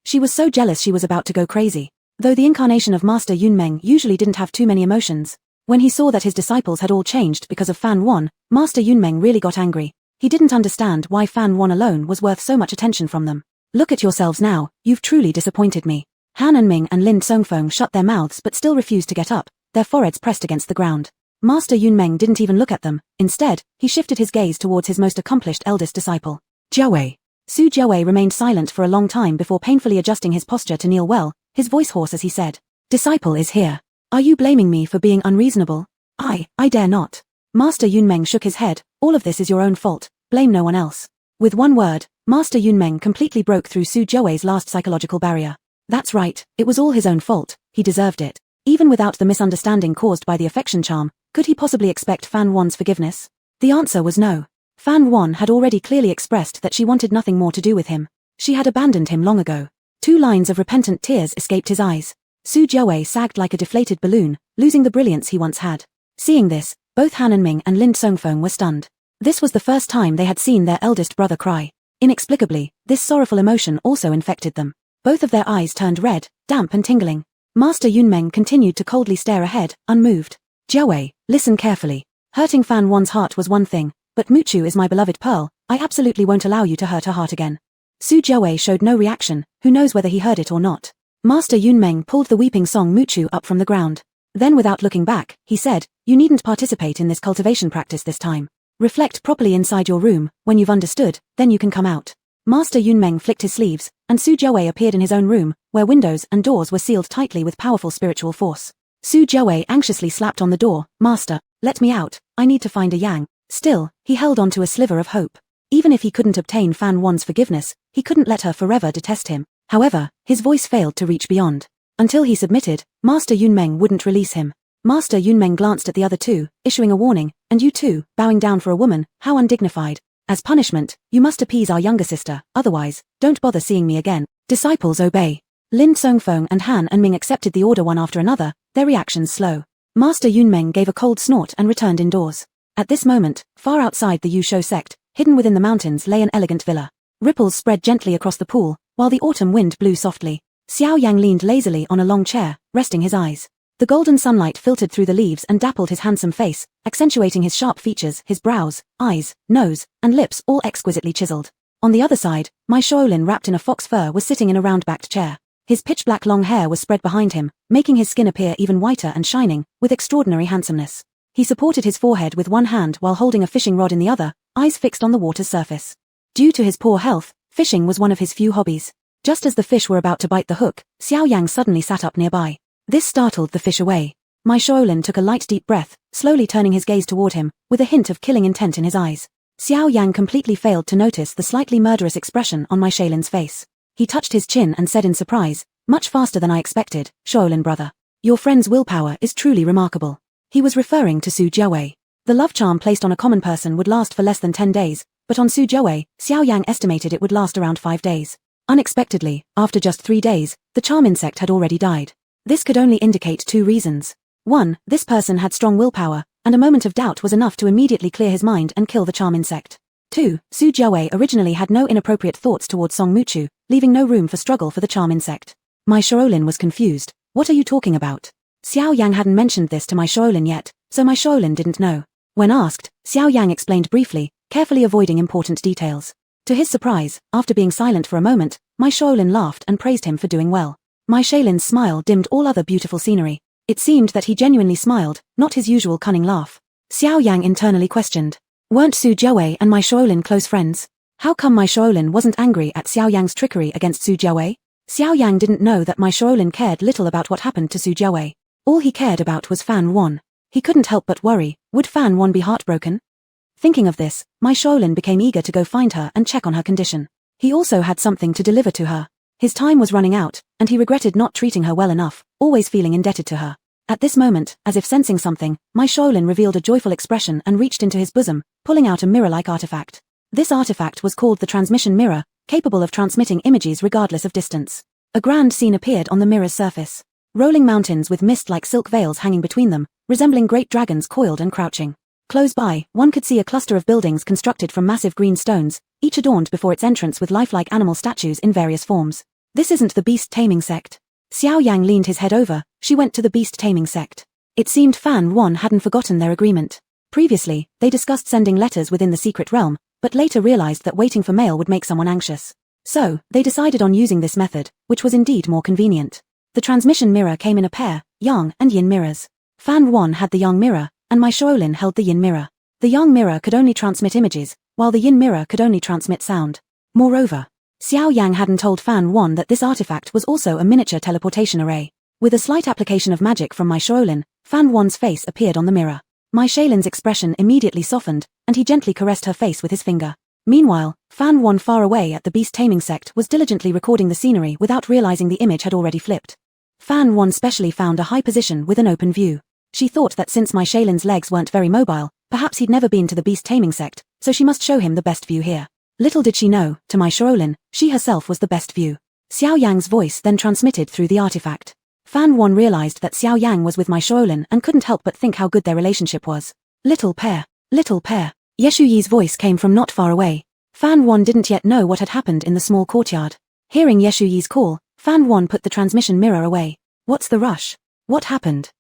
She was so jealous she was about to go crazy. Though the incarnation of Master Yunmeng usually didn't have too many emotions, when he saw that his disciples had all changed because of Fan Wan, Master Yunmeng really got angry. He didn't understand why Fan Wan alone was worth so much attention from them. Look at yourselves now, you've truly disappointed me. Han and Ming and Lin Songfeng shut their mouths but still refused to get up, their foreheads pressed against the ground. Master Yunmeng didn't even look at them, instead, he shifted his gaze towards his most accomplished eldest disciple. Jiawei. Su Jiawei remained silent for a long time before painfully adjusting his posture to kneel well, his voice hoarse as he said, Disciple is here. Are you blaming me for being unreasonable? I dare not. Master Yunmeng shook his head, all of this is your own fault, blame no one else. With one word, Master Yunmeng completely broke through Su Jiawei's last psychological barrier. That's right, it was all his own fault, he deserved it. Even without the misunderstanding caused by the affection charm, could he possibly expect Fan Wan's forgiveness? The answer was no. Fan Wan had already clearly expressed that she wanted nothing more to do with him. She had abandoned him long ago. 2 lines of repentant tears escaped his eyes. Su Jiawei sagged like a deflated balloon, losing the brilliance he once had. Seeing this, both Han and Ming and Lin Songfeng were stunned. This was the first time they had seen their eldest brother cry. Inexplicably, this sorrowful emotion also infected them. Both of their eyes turned red, damp and tingling. Master Yunmeng continued to coldly stare ahead, unmoved. Jiawei, listen carefully. Hurting Fan Wan's heart was one thing, but Muchu is my beloved pearl, I absolutely won't allow you to hurt her heart again. Su Jiawei showed no reaction, who knows whether he heard it or not. Master Yunmeng pulled the weeping Song Muchu up from the ground. Then without looking back, he said, you needn't participate in this cultivation practice this time. Reflect properly inside your room, when you've understood, then you can come out. Master Yunmeng flicked his sleeves, and Su Jiawei appeared in his own room, where windows and doors were sealed tightly with powerful spiritual force. Su Jiawei anxiously slapped on the door, Master, let me out, I need to find a yang. Still, he held on to a sliver of hope. Even if he couldn't obtain Fan Wan's forgiveness, he couldn't let her forever detest him. However, his voice failed to reach beyond. Until he submitted, Master Yunmeng wouldn't release him. Master Yunmeng glanced at the other two, issuing a warning, and you too, bowing down for a woman, how undignified. As punishment, you must appease our younger sister, otherwise, don't bother seeing me again. Disciples obey. Lin Songfeng and Han and Ming accepted the order one after another, their reactions slow. Master Yunmeng gave a cold snort and returned indoors. At this moment, far outside the Yusho sect, hidden within the mountains lay an elegant villa. Ripples spread gently across the pool, while the autumn wind blew softly. Xiao Yang leaned lazily on a long chair, resting his eyes. The golden sunlight filtered through the leaves and dappled his handsome face, accentuating his sharp features, his brows, eyes, nose, and lips all exquisitely chiseled. On the other side, my Shaolin wrapped in a fox fur was sitting in a round-backed chair. His pitch-black long hair was spread behind him, making his skin appear even whiter and shining, with extraordinary handsomeness. He supported his forehead with one hand while holding a fishing rod in the other, eyes fixed on the water's surface. Due to his poor health, fishing was one of his few hobbies. Just as the fish were about to bite the hook, Xiao Yang suddenly sat up nearby. This startled the fish away. My Shaolin took a light deep breath, slowly turning his gaze toward him, with a hint of killing intent in his eyes. Xiao Yang completely failed to notice the slightly murderous expression on my Shaolin's face. He touched his chin and said in surprise, "Much faster than I expected, Shaolin brother. Your friend's willpower is truly remarkable." He was referring to Su Jiawei. The love charm placed on a common person would last for less than 10 days, but on Su Jiawei, Xiao Yang estimated it would last around 5 days. Unexpectedly, after just 3 days, the charm insect had already died. This could only indicate 2 reasons. 1, this person had strong willpower, and a moment of doubt was enough to immediately clear his mind and kill the charm insect. 2, Su Jiawei originally had no inappropriate thoughts towards Song Muchu, leaving no room for struggle for the charm insect. My Shaolin was confused. What are you talking about? Xiao Yang hadn't mentioned this to my Shaolin yet, so my Shaolin didn't know. When asked, Xiao Yang explained briefly, carefully avoiding important details. To his surprise, after being silent for a moment, my Shaolin laughed and praised him for doing well. My Shaolin's smile dimmed all other beautiful scenery. It seemed that he genuinely smiled, not his usual cunning laugh. Xiao Yang internally questioned. Weren't Su Jiawei and my Shaolin close friends? How come my Shaolin wasn't angry at Xiao Yang's trickery against Su Jiawei? Xiao Yang didn't know that my Shaolin cared little about what happened to Su Jiawei. All he cared about was Fan Wan. He couldn't help but worry, would Fan Wan be heartbroken? Thinking of this, my Shaolin became eager to go find her and check on her condition. He also had something to deliver to her. His time was running out, and he regretted not treating her well enough, always feeling indebted to her. At this moment, as if sensing something, my Shaolin revealed a joyful expression and reached into his bosom, pulling out a mirror-like artifact. This artifact was called the transmission mirror, capable of transmitting images regardless of distance. A grand scene appeared on the mirror's surface. Rolling mountains with mist like silk veils hanging between them, resembling great dragons coiled and crouching. Close by, one could see a cluster of buildings constructed from massive green stones, each adorned before its entrance with lifelike animal statues in various forms. This isn't the beast taming sect. Xiao Yang leaned his head over, she went to the beast taming sect. It seemed Fan Wan hadn't forgotten their agreement. Previously, they discussed sending letters within the secret realm, but later realized that waiting for mail would make someone anxious. So, they decided on using this method, which was indeed more convenient. The transmission mirror came in a pair, Yang and Yin mirrors. Fan Wan had the Yang mirror, and my Shaolin held the Yin mirror. The Yang mirror could only transmit images, while the Yin mirror could only transmit sound. Moreover, Xiao Yang hadn't told Fan Wan that this artifact was also a miniature teleportation array. With a slight application of magic from my Shaolin, Fan Wan's face appeared on the mirror. My Shaolin's expression immediately softened, and he gently caressed her face with his finger. Meanwhile, Fan Wan far away at the beast taming sect was diligently recording the scenery without realizing the image had already flipped. Fan Wan specially found a high position with an open view. She thought that since my Shaolin's legs weren't very mobile, perhaps he'd never been to the beast taming sect, so she must show him the best view here. Little did she know, to my Shaolin, she herself was the best view. Xiao Yang's voice then transmitted through the artifact. Fan Wan realized that Xiao Yang was with my Shaolin and couldn't help but think how good their relationship was. Little pair. Little pair. Yeshu Yi's voice came from not far away. Fan Wan didn't yet know what had happened in the small courtyard. Hearing Yeshu Yi's call, Fan Wan put the transmission mirror away. What's the rush? What happened?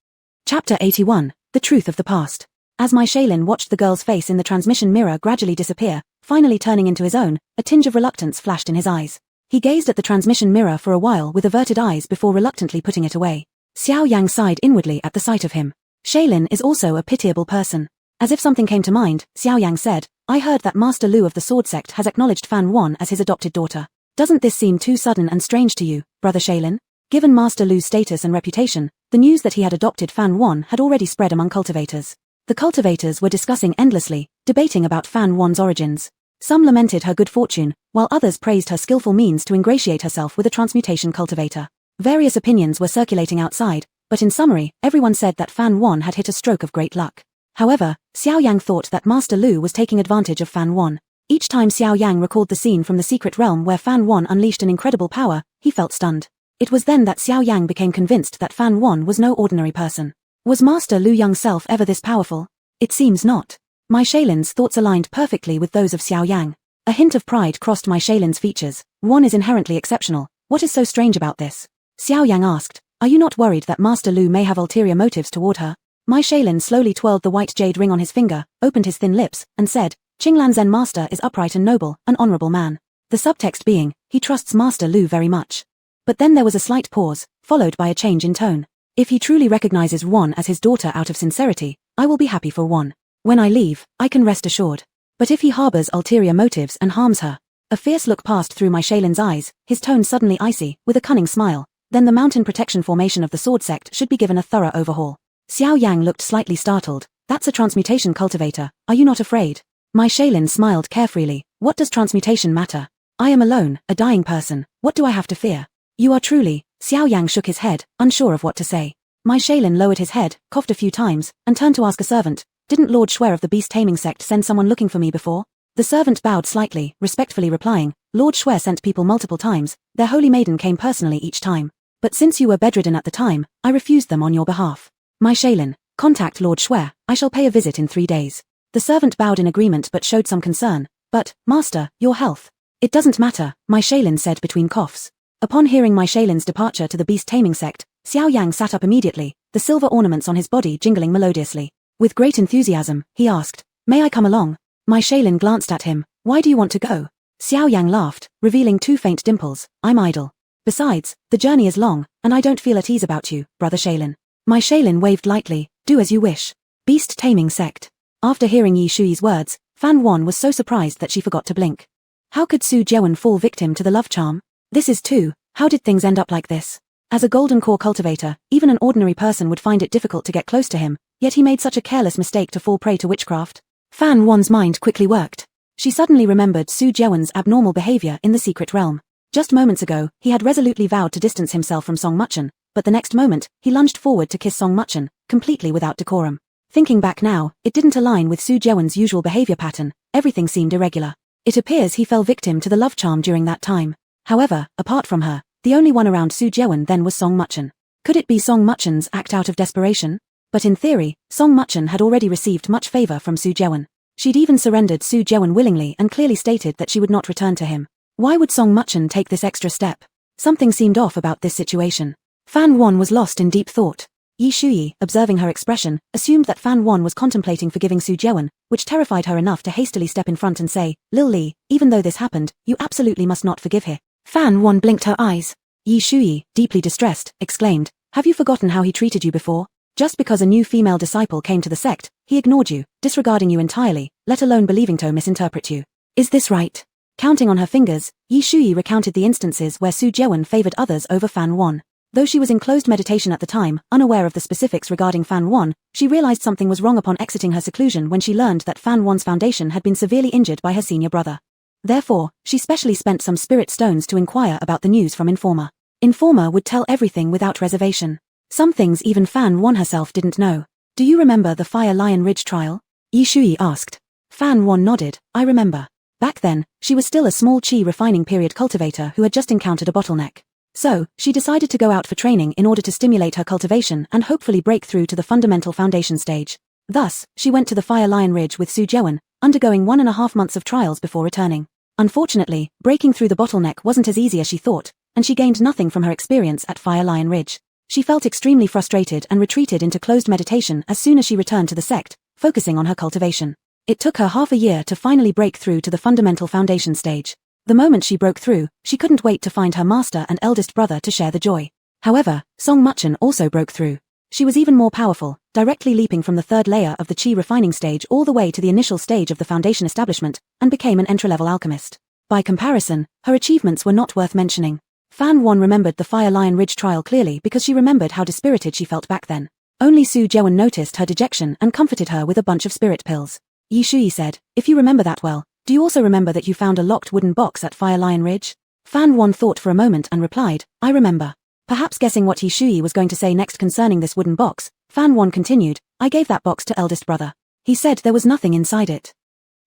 Chapter 81, The Truth of the Past. As my Shaolin watched the girl's face in the transmission mirror gradually disappear, finally turning into his own, a tinge of reluctance flashed in his eyes. He gazed at the transmission mirror for a while with averted eyes before reluctantly putting it away. Xiao Yang sighed inwardly at the sight of him. Shaolin is also a pitiable person. As if something came to mind, Xiao Yang said, I heard that Master Lu of the Sword Sect has acknowledged Fan Wan as his adopted daughter. Doesn't this seem too sudden and strange to you, Brother Shaolin? Given Master Lu's status and reputation, the news that he had adopted Fan Wan had already spread among cultivators. The cultivators were discussing endlessly, debating about Fan Wan's origins. Some lamented her good fortune, while others praised her skillful means to ingratiate herself with a transmutation cultivator. Various opinions were circulating outside, but in summary, everyone said that Fan Wan had hit a stroke of great luck. However, Xiao Yang thought that Master Lu was taking advantage of Fan Wan. Each time Xiao Yang recalled the scene from the secret realm where Fan Wan unleashed an incredible power, he felt stunned. It was then that Xiao Yang became convinced that Fan Wan was no ordinary person. Was Master Lu Young's self ever this powerful? It seems not. My Shaolin's thoughts aligned perfectly with those of Xiao Yang. A hint of pride crossed my Shaolin's features. Wan is inherently exceptional. What is so strange about this? Xiao Yang asked. Are you not worried that Master Lu may have ulterior motives toward her? My Shaolin slowly twirled the white jade ring on his finger, opened his thin lips, and said, Qinglan Zen Master is upright and noble, an honorable man. The subtext being, he trusts Master Lu very much. But then there was a slight pause, followed by a change in tone. If he truly recognizes Won as his daughter out of sincerity, I will be happy for Won. When I leave, I can rest assured. But if he harbors ulterior motives and harms her, a fierce look passed through my Shaylin's eyes, his tone suddenly icy, with a cunning smile. Then the mountain protection formation of the sword sect should be given a thorough overhaul. Xiao Yang looked slightly startled. That's a transmutation cultivator, are you not afraid? My Shaylin smiled carefreely. What does transmutation matter? I am alone, a dying person, what do I have to fear? You are truly. Xiao Yang shook his head, unsure of what to say. My Shaylin lowered his head, coughed a few times, and turned to ask a servant, didn't Lord Shuer of the beast taming sect send someone looking for me before? The servant bowed slightly, respectfully replying, Lord Shuer sent people multiple times, their holy maiden came personally each time. But since you were bedridden at the time, I refused them on your behalf. My Shaylin, contact Lord Shuer, I shall pay a visit in 3 days. The servant bowed in agreement but showed some concern. But, Master, your health. It doesn't matter, my Shaylin said between coughs. Upon hearing my Shaylin's departure to the beast taming sect, Xiao Yang sat up immediately, the silver ornaments on his body jingling melodiously. With great enthusiasm, he asked, may I come along? My Shaylin glanced at him, why do you want to go? Xiao Yang laughed, revealing 2 faint dimples, I'm idle. Besides, the journey is long, and I don't feel at ease about you, brother Shaylin. My Shaylin waved lightly, do as you wish. Beast taming sect. After hearing Yi Shui's words, Fan Wan was so surprised that she forgot to blink. How could Su Jewen fall victim to the love charm? This is too, how did things end up like this? As a golden core cultivator, even an ordinary person would find it difficult to get close to him, yet he made such a careless mistake to fall prey to witchcraft. Fan Wan's mind quickly worked. She suddenly remembered Su Jewen's abnormal behavior in the secret realm. Just moments ago, he had resolutely vowed to distance himself from Song Muchen, but the next moment, he lunged forward to kiss Song Muchen, completely without decorum. Thinking back now, it didn't align with Su Jewen's usual behavior pattern, everything seemed irregular. It appears he fell victim to the love charm during that time. However, apart from her, the only one around Su Jewen then was Song Muchen. Could it be Song Muchen's act out of desperation? But in theory, Song Muchen had already received much favor from Su Jewen. She'd even surrendered Su Jewen willingly and clearly stated that she would not return to him. Why would Song Muchen take this extra step? Something seemed off about this situation. Fan Wan was lost in deep thought. Yi Shuyi, observing her expression, assumed that Fan Wan was contemplating forgiving Su Jewen, which terrified her enough to hastily step in front and say, Lil Li, even though this happened, you absolutely must not forgive her. Fan Wan blinked her eyes. Yi Shuyi, deeply distressed, exclaimed, have you forgotten how he treated you before? Just because a new female disciple came to the sect, he ignored you, disregarding you entirely, let alone believing to misinterpret you. Is this right? Counting on her fingers, Yi Shuyi recounted the instances where Su Jewen favored others over Fan Wan. Though she was in closed meditation at the time, unaware of the specifics regarding Fan Wan, she realized something was wrong upon exiting her seclusion when she learned that Fan Wan's foundation had been severely injured by her senior brother. Therefore, she specially spent some spirit stones to inquire about the news from Informer. Informer would tell everything without reservation. Some things even Fan Wan herself didn't know. Do you remember the Fire Lion Ridge trial? Yi Shuyi asked. Fan Wan nodded, I remember. Back then, she was still a small chi refining period cultivator who had just encountered a bottleneck. So, she decided to go out for training in order to stimulate her cultivation and hopefully break through to the fundamental foundation stage. Thus, she went to the Fire Lion Ridge with Su Jewen, undergoing 1.5 months of trials before returning. Unfortunately, breaking through the bottleneck wasn't as easy as she thought, and she gained nothing from her experience at Fire Lion Ridge. She felt extremely frustrated and retreated into closed meditation as soon as she returned to the sect, focusing on her cultivation. It took her half a year to finally break through to the fundamental foundation stage. The moment she broke through, she couldn't wait to find her master and eldest brother to share the joy. However, Song Muchen also broke through. She was even more powerful, directly leaping from the 3rd layer of the chi refining stage all the way to the initial stage of the foundation establishment, and became an entry-level alchemist. By comparison, her achievements were not worth mentioning. Fan Wan remembered the Fire Lion Ridge trial clearly because she remembered how dispirited she felt back then. Only Su Jewen noticed her dejection and comforted her with a bunch of spirit pills. Yi Shuyi said, if you remember that well, do you also remember that you found a locked wooden box at Fire Lion Ridge? Fan Wan thought for a moment and replied, I remember. Perhaps guessing what Yi Shuyi was going to say next concerning this wooden box, Fan Wan continued, I gave that box to eldest brother. He said there was nothing inside it.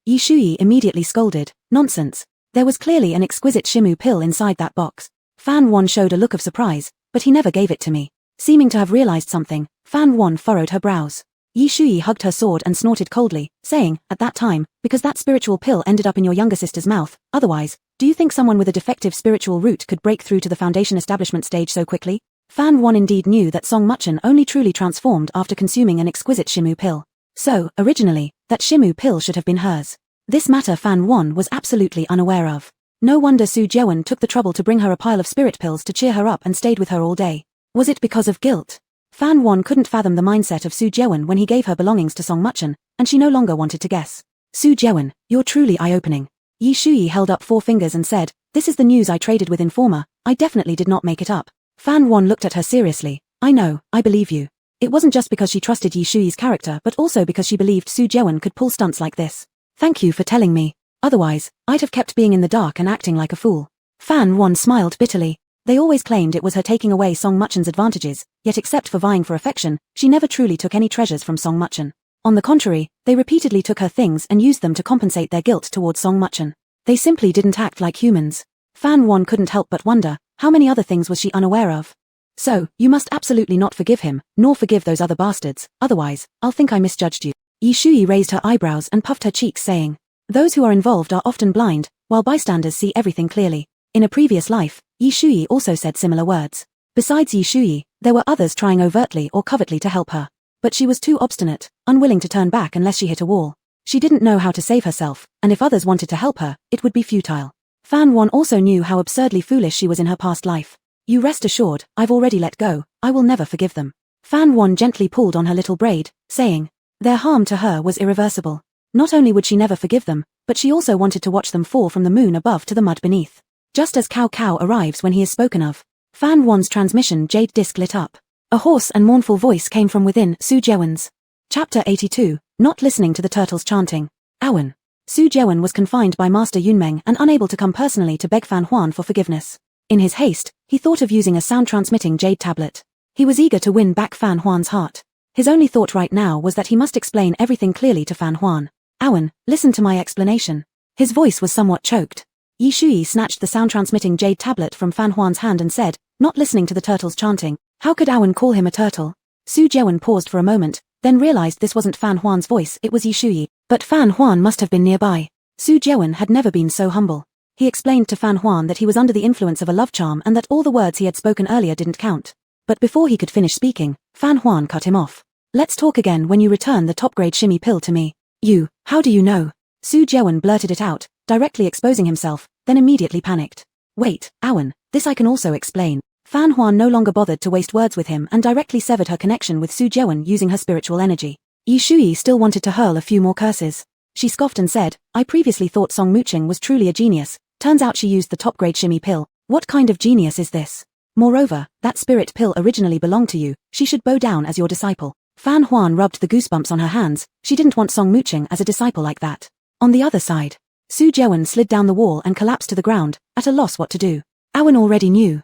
Yi Shuyi immediately scolded, nonsense. There was clearly an exquisite Shimu pill inside that box. Fan Wan showed a look of surprise, but he never gave it to me. Seeming to have realized something, Fan Wan furrowed her brows. Yi Shuyi hugged her sword and snorted coldly, saying, at that time, because that spiritual pill ended up in your younger sister's mouth, otherwise, do you think someone with a defective spiritual root could break through to the foundation establishment stage so quickly? Fan Wan indeed knew that Song Muchen only truly transformed after consuming an exquisite Shimu pill. So, originally, that Shimu pill should have been hers. This matter Fan Wan was absolutely unaware of. No wonder Su Jeon took the trouble to bring her a pile of spirit pills to cheer her up and stayed with her all day. Was it because of guilt? Fan Won couldn't fathom the mindset of Su Jeon when he gave her belongings to Song Mucheon, and she no longer wanted to guess. Su Jeon, you're truly eye-opening. Yi Shuyi held up 4 fingers and said, this is the news I traded with Informer, I definitely did not make it up. Fan Won looked at her seriously. I know, I believe you. It wasn't just because she trusted Yi Shuyi's character but also because she believed Su Jeon could pull stunts like this. Thank you for telling me. Otherwise, I'd have kept being in the dark and acting like a fool. Fan Won smiled bitterly. They always claimed it was her taking away Song Mucheon's advantages, yet except for vying for affection, she never truly took any treasures from Song Mucheon. On the contrary, they repeatedly took her things and used them to compensate their guilt towards Song Mucheon. They simply didn't act like humans. Fan Won couldn't help but wonder, how many other things was she unaware of? So, you must absolutely not forgive him, nor forgive those other bastards, otherwise, I'll think I misjudged you. Yi Shuyi raised her eyebrows and puffed her cheeks saying, those who are involved are often blind, while bystanders see everything clearly. In a previous life, Yi Shuyi also said similar words. Besides Yi Shuyi, there were others trying overtly or covertly to help her. But she was too obstinate, unwilling to turn back unless she hit a wall. She didn't know how to save herself, and if others wanted to help her, it would be futile. Fan Won also knew how absurdly foolish she was in her past life. You rest assured, I've already let go, I will never forgive them. Fan Won gently pulled on her little braid, saying, their harm to her was irreversible. Not only would she never forgive them, but she also wanted to watch them fall from the moon above to the mud beneath. Just as Cao Cao arrives when he is spoken of. Fan Won's transmission jade disc lit up. A hoarse and mournful voice came from within Su Jeon's. Chapter 82, Not Listening to the Turtles Chanting. Awan. Su Jeon was confined by Master Yunmeng and unable to come personally to beg Fan Huan for forgiveness. In his haste, he thought of using a sound-transmitting jade tablet. He was eager to win back Fan Huan's heart. His only thought right now was that he must explain everything clearly to Fan Huan. Awan, listen to my explanation. His voice was somewhat choked. Yi Shuyi snatched the sound-transmitting jade tablet from Fan Huan's hand and said, not listening to the turtles chanting. How could Awan call him a turtle? Su Jeon paused for a moment, then realized this wasn't Fan Huan's voice, it was Yi Shuyi. But Fan Huan must have been nearby. Su Jeon had never been so humble. He explained to Fan Huan that he was under the influence of a love charm and that all the words he had spoken earlier didn't count. But before he could finish speaking, Fan Huan cut him off. Let's talk again when you return the top-grade shimmy pill to me. You, how do you know? Su Jeon blurted it out, directly exposing himself, then immediately panicked. Wait, Awan, this I can also explain. Fan Huan no longer bothered to waste words with him and directly severed her connection with Su Jeon using her spiritual energy. Yi Shuyi still wanted to hurl a few more curses. She scoffed and said, I previously thought Song Mucheon was truly a genius, turns out she used the top-grade shimmy pill. What kind of genius is this? Moreover, that spirit pill originally belonged to you, she should bow down as your disciple. Fan Huan rubbed the goosebumps on her hands, she didn't want Song Mucheon as a disciple like that. On the other side, Su Jeon slid down the wall and collapsed to the ground, at a loss what to do. Awan already knew.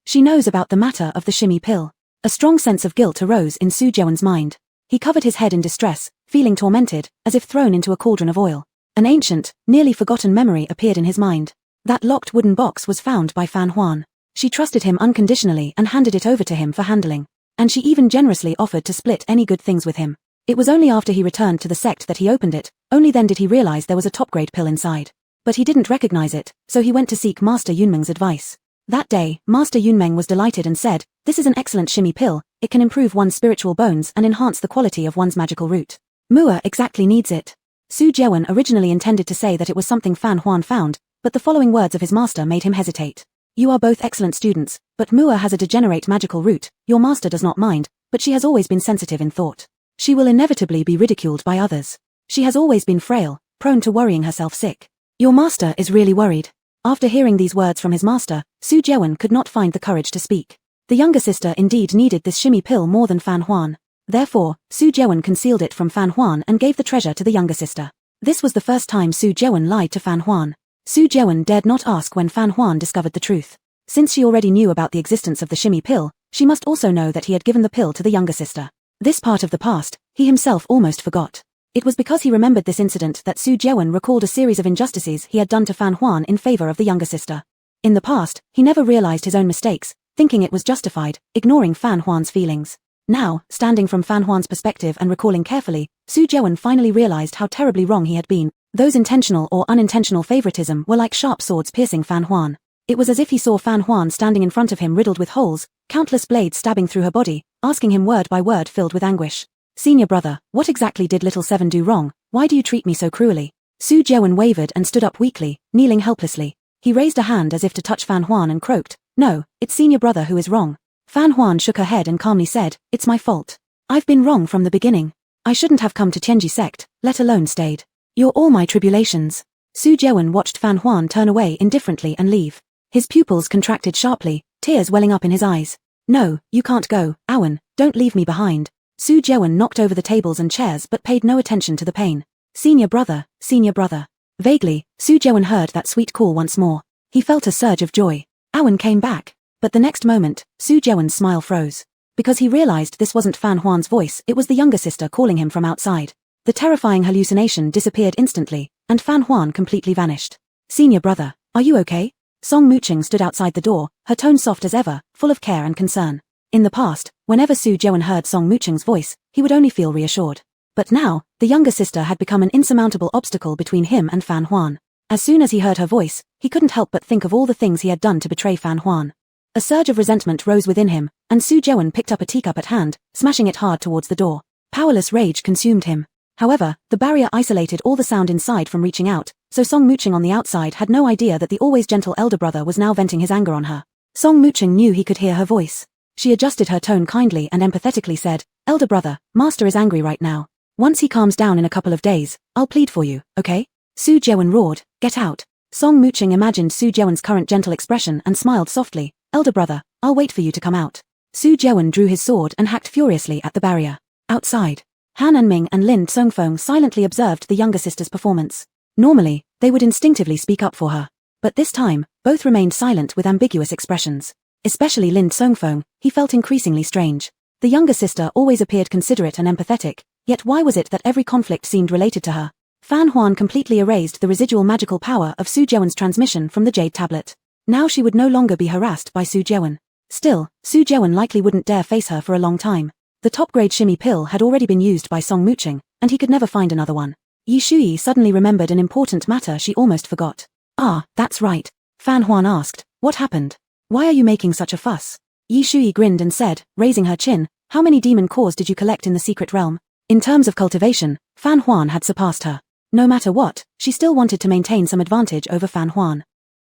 She knows about the matter of the shimmy pill. A strong sense of guilt arose in Su Jeon's mind. He covered his head in distress, feeling tormented, as if thrown into a cauldron of oil. An ancient, nearly forgotten memory appeared in his mind. That locked wooden box was found by Fan Huan. She trusted him unconditionally and handed it over to him for handling. And she even generously offered to split any good things with him. It was only after he returned to the sect that he opened it, only then did he realize there was a top-grade pill inside. But he didn't recognize it, so he went to seek Master Yunmeng's advice. That day, Master Yunmeng was delighted and said, this is an excellent shimmy pill, it can improve one's spiritual bones and enhance the quality of one's magical root. Mua exactly needs it. Su Jeon originally intended to say that it was something Fan Huan found, but the following words of his master made him hesitate. You are both excellent students, but Mua has a degenerate magical root, your master does not mind, but she has always been sensitive in thought. She will inevitably be ridiculed by others. She has always been frail, prone to worrying herself sick. Your master is really worried. After hearing these words from his master, Su Jeon could not find the courage to speak. The younger sister indeed needed this shimmy pill more than Fan Huan. Therefore, Su Jeon concealed it from Fan Huan and gave the treasure to the younger sister. This was the first time Su Jeon lied to Fan Huan. Su Jeon dared not ask when Fan Huan discovered the truth. Since she already knew about the existence of the shimmy pill, she must also know that he had given the pill to the younger sister. This part of the past, he himself almost forgot. It was because he remembered this incident that Su Jeon recalled a series of injustices he had done to Fan Huan in favor of the younger sister. In the past, he never realized his own mistakes, thinking it was justified, ignoring Fan Huan's feelings. Now, standing from Fan Huan's perspective and recalling carefully, Su Jeon finally realized how terribly wrong he had been. Those intentional or unintentional favoritism were like sharp swords piercing Fan Huan. It was as if he saw Fan Huan standing in front of him riddled with holes, countless blades stabbing through her body, asking him word by word filled with anguish. Senior brother, what exactly did little Seven do wrong? Why do you treat me so cruelly? Su Jeon wavered and stood up weakly, kneeling helplessly. He raised a hand as if to touch Fan Huan and croaked, "No, it's senior brother who is wrong." Fan Huan shook her head and calmly said, "It's my fault. I've been wrong from the beginning. I shouldn't have come to Tianji sect, let alone stayed. You're all my tribulations." Su Jiawen watched Fan Huan turn away indifferently and leave. His pupils contracted sharply, tears welling up in his eyes. "No, you can't go, Awen, don't leave me behind." Su Jiawen knocked over the tables and chairs but paid no attention to the pain. Senior brother, senior brother." Vaguely, Su Jiawen heard that sweet call once more. He felt a surge of joy. Awen came back. But the next moment, Su Jiawen's smile froze. Because he realized this wasn't Fan Huan's voice, it was the younger sister calling him from outside. The terrifying hallucination disappeared instantly, and Fan Huan completely vanished. "Senior brother, are you okay?" Song Muqing stood outside the door, her tone soft as ever, full of care and concern. In the past, whenever Su Jiawen heard Song Muqing's voice, he would only feel reassured. But now, the younger sister had become an insurmountable obstacle between him and Fan Huan. As soon as he heard her voice, he couldn't help but think of all the things he had done to betray Fan Huan. A surge of resentment rose within him, and Su Jiawen picked up a teacup at hand, smashing it hard towards the door. Powerless rage consumed him. However, the barrier isolated all the sound inside from reaching out, so Song Muqing on the outside had no idea that the always gentle elder brother was now venting his anger on her. Song Muqing knew he could hear her voice. She adjusted her tone kindly and empathetically said, "Elder brother, master is angry right now. Once he calms down in a couple of days, I'll plead for you, okay?" Su Jiawen roared, "Get out." Song Muqing imagined Su Jiawen's current gentle expression and smiled softly, "Elder brother, I'll wait for you to come out." Su Jiawen drew his sword and hacked furiously at the barrier. Outside, Han Anming and Lin Tsongfeng silently observed the younger sister's performance. Normally, they would instinctively speak up for her. But this time, both remained silent with ambiguous expressions. Especially Lin Tsongfeng, he felt increasingly strange. The younger sister always appeared considerate and empathetic, yet why was it that every conflict seemed related to her? Fan Huan completely erased the residual magical power of Su Jiawen's transmission from the jade tablet. Now she would no longer be harassed by Su Jiawen. Still, Su Jiawen likely wouldn't dare face her for a long time. The top-grade shimmy pill had already been used by Song Muqing, and he could never find another one. Yi Shui suddenly remembered an important matter she almost forgot. "Ah, that's right." Fan Huan asked, "What happened? Why are you making such a fuss?" Yi Shui grinned and said, raising her chin, "How many demon cores did you collect in the secret realm?" In terms of cultivation, Fan Huan had surpassed her. No matter what, she still wanted to maintain some advantage over Fan Huan.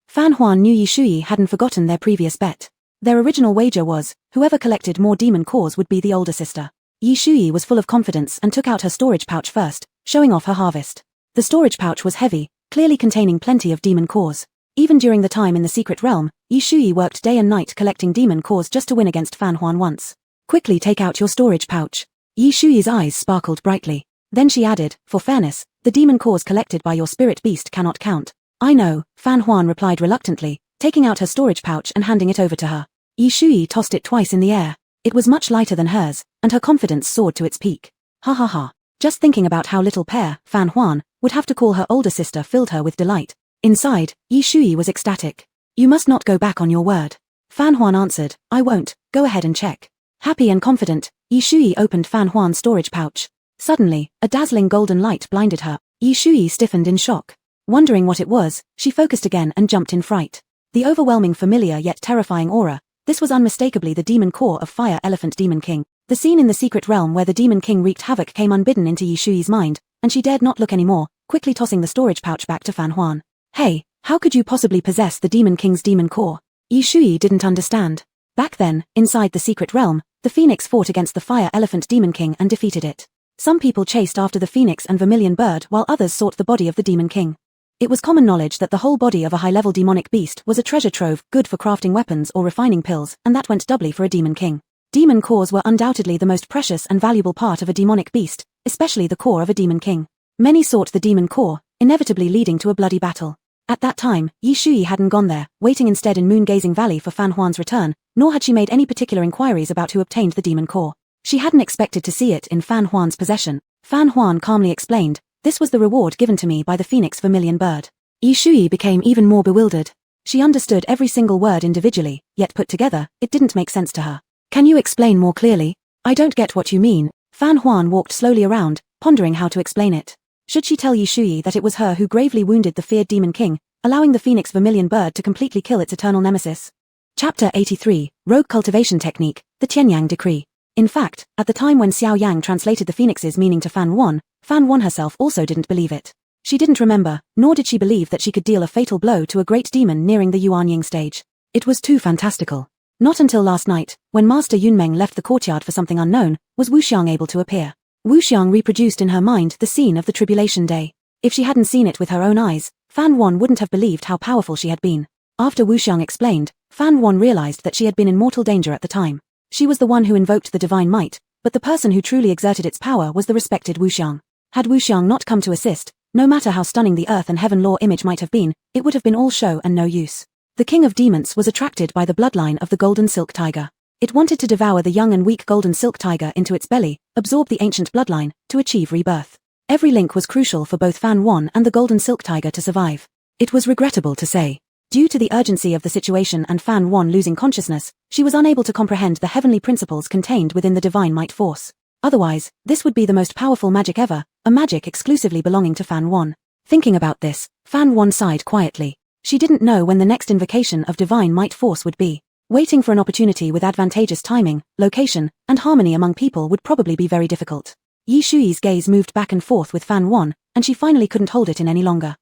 Fan Huan knew Yi Shui hadn't forgotten their previous bet. Their original wager was, whoever collected more demon cores would be the older sister. Yi Shui was full of confidence and took out her storage pouch first, showing off her harvest. The storage pouch was heavy, clearly containing plenty of demon cores. Even during the time in the secret realm, Yi Shui worked day and night collecting demon cores just to win against Fan Huan once. "Quickly take out your storage pouch." Yi Shui's eyes sparkled brightly. Then she added, "For fairness, the demon cores collected by your spirit beast cannot count." "I know," Fan Huan replied reluctantly, taking out her storage pouch and handing it over to her. Yi Shui tossed it twice in the air. It was much lighter than hers, and her confidence soared to its peak. Ha ha ha. Just thinking about how little pair, Fan Huan, would have to call her older sister filled her with delight. Inside, Yi Shui was ecstatic. "You must not go back on your word." Fan Huan answered, "I won't, go ahead and check." Happy and confident, Yi Shui opened Fan Huan's storage pouch. Suddenly, a dazzling golden light blinded her. Yi Shui stiffened in shock. Wondering what it was, she focused again and jumped in fright. The overwhelming familiar yet terrifying aura, this was unmistakably the demon core of Fire Elephant Demon King. The scene in the secret realm where the Demon King wreaked havoc came unbidden into Yi Shui's mind, and she dared not look anymore, quickly tossing the storage pouch back to Fan Huan. "Hey, how could you possibly possess the Demon King's demon core?" Yi Shui didn't understand. Back then, inside the secret realm, the Phoenix fought against the Fire Elephant Demon King and defeated it. Some people chased after the Phoenix and Vermilion Bird while others sought the body of the Demon King. It was common knowledge that the whole body of a high-level demonic beast was a treasure trove good for crafting weapons or refining pills, and that went doubly for a demon king. Demon cores were undoubtedly the most precious and valuable part of a demonic beast, especially the core of a demon king. Many sought the demon core, inevitably leading to a bloody battle. At that time, Yi Shui hadn't gone there, waiting instead in Moon-Gazing Valley for Fan Huan's return, nor had she made any particular inquiries about who obtained the demon core. She hadn't expected to see it in Fan Huan's possession. Fan Huan calmly explained, "This was the reward given to me by the Phoenix Vermilion Bird." Yi Shui became even more bewildered. She understood every single word individually, yet put together, it didn't make sense to her. "Can you explain more clearly? I don't get what you mean." Fan Huan walked slowly around, pondering how to explain it. Should she tell Yi Shui that it was her who gravely wounded the feared Demon King, allowing the Phoenix Vermilion Bird to completely kill its eternal nemesis? Chapter 83, Rogue Cultivation Technique, the Qianyang Decree. In fact, at the time when Xiao Yang translated the Phoenix's meaning to Fan Huan herself also didn't believe it. She didn't remember, nor did she believe that she could deal a fatal blow to a great demon nearing the Yuanying stage. It was too fantastical. Not until last night, when Master Yunmeng left the courtyard for something unknown, was Wuxiang able to appear. Wuxiang reproduced in her mind the scene of the tribulation day. If she hadn't seen it with her own eyes, Fan Wan wouldn't have believed how powerful she had been. After Wuxiang explained, Fan Wan realized that she had been in mortal danger at the time. She was the one who invoked the divine might, but the person who truly exerted its power was the respected Wuxiang. Had Wuxiang not come to assist, no matter how stunning the earth and heaven law image might have been, it would have been all show and no use. The king of demons was attracted by the bloodline of the golden silk tiger. It wanted to devour the young and weak golden silk tiger into its belly, absorb the ancient bloodline, to achieve rebirth. Every link was crucial for both Fan Wan and the golden silk tiger to survive. It was regrettable to say. Due to the urgency of the situation and Fan Wan losing consciousness, she was unable to comprehend the heavenly principles contained within the divine might force. Otherwise, this would be the most powerful magic ever, a magic exclusively belonging to Fan Wan. Thinking about this, Fan Wan sighed quietly. She didn't know when the next invocation of divine might force would be. Waiting for an opportunity with advantageous timing, location, and harmony among people would probably be very difficult. Yi Shuyi's gaze moved back and forth with Fan Wan, and she finally couldn't hold it in any longer.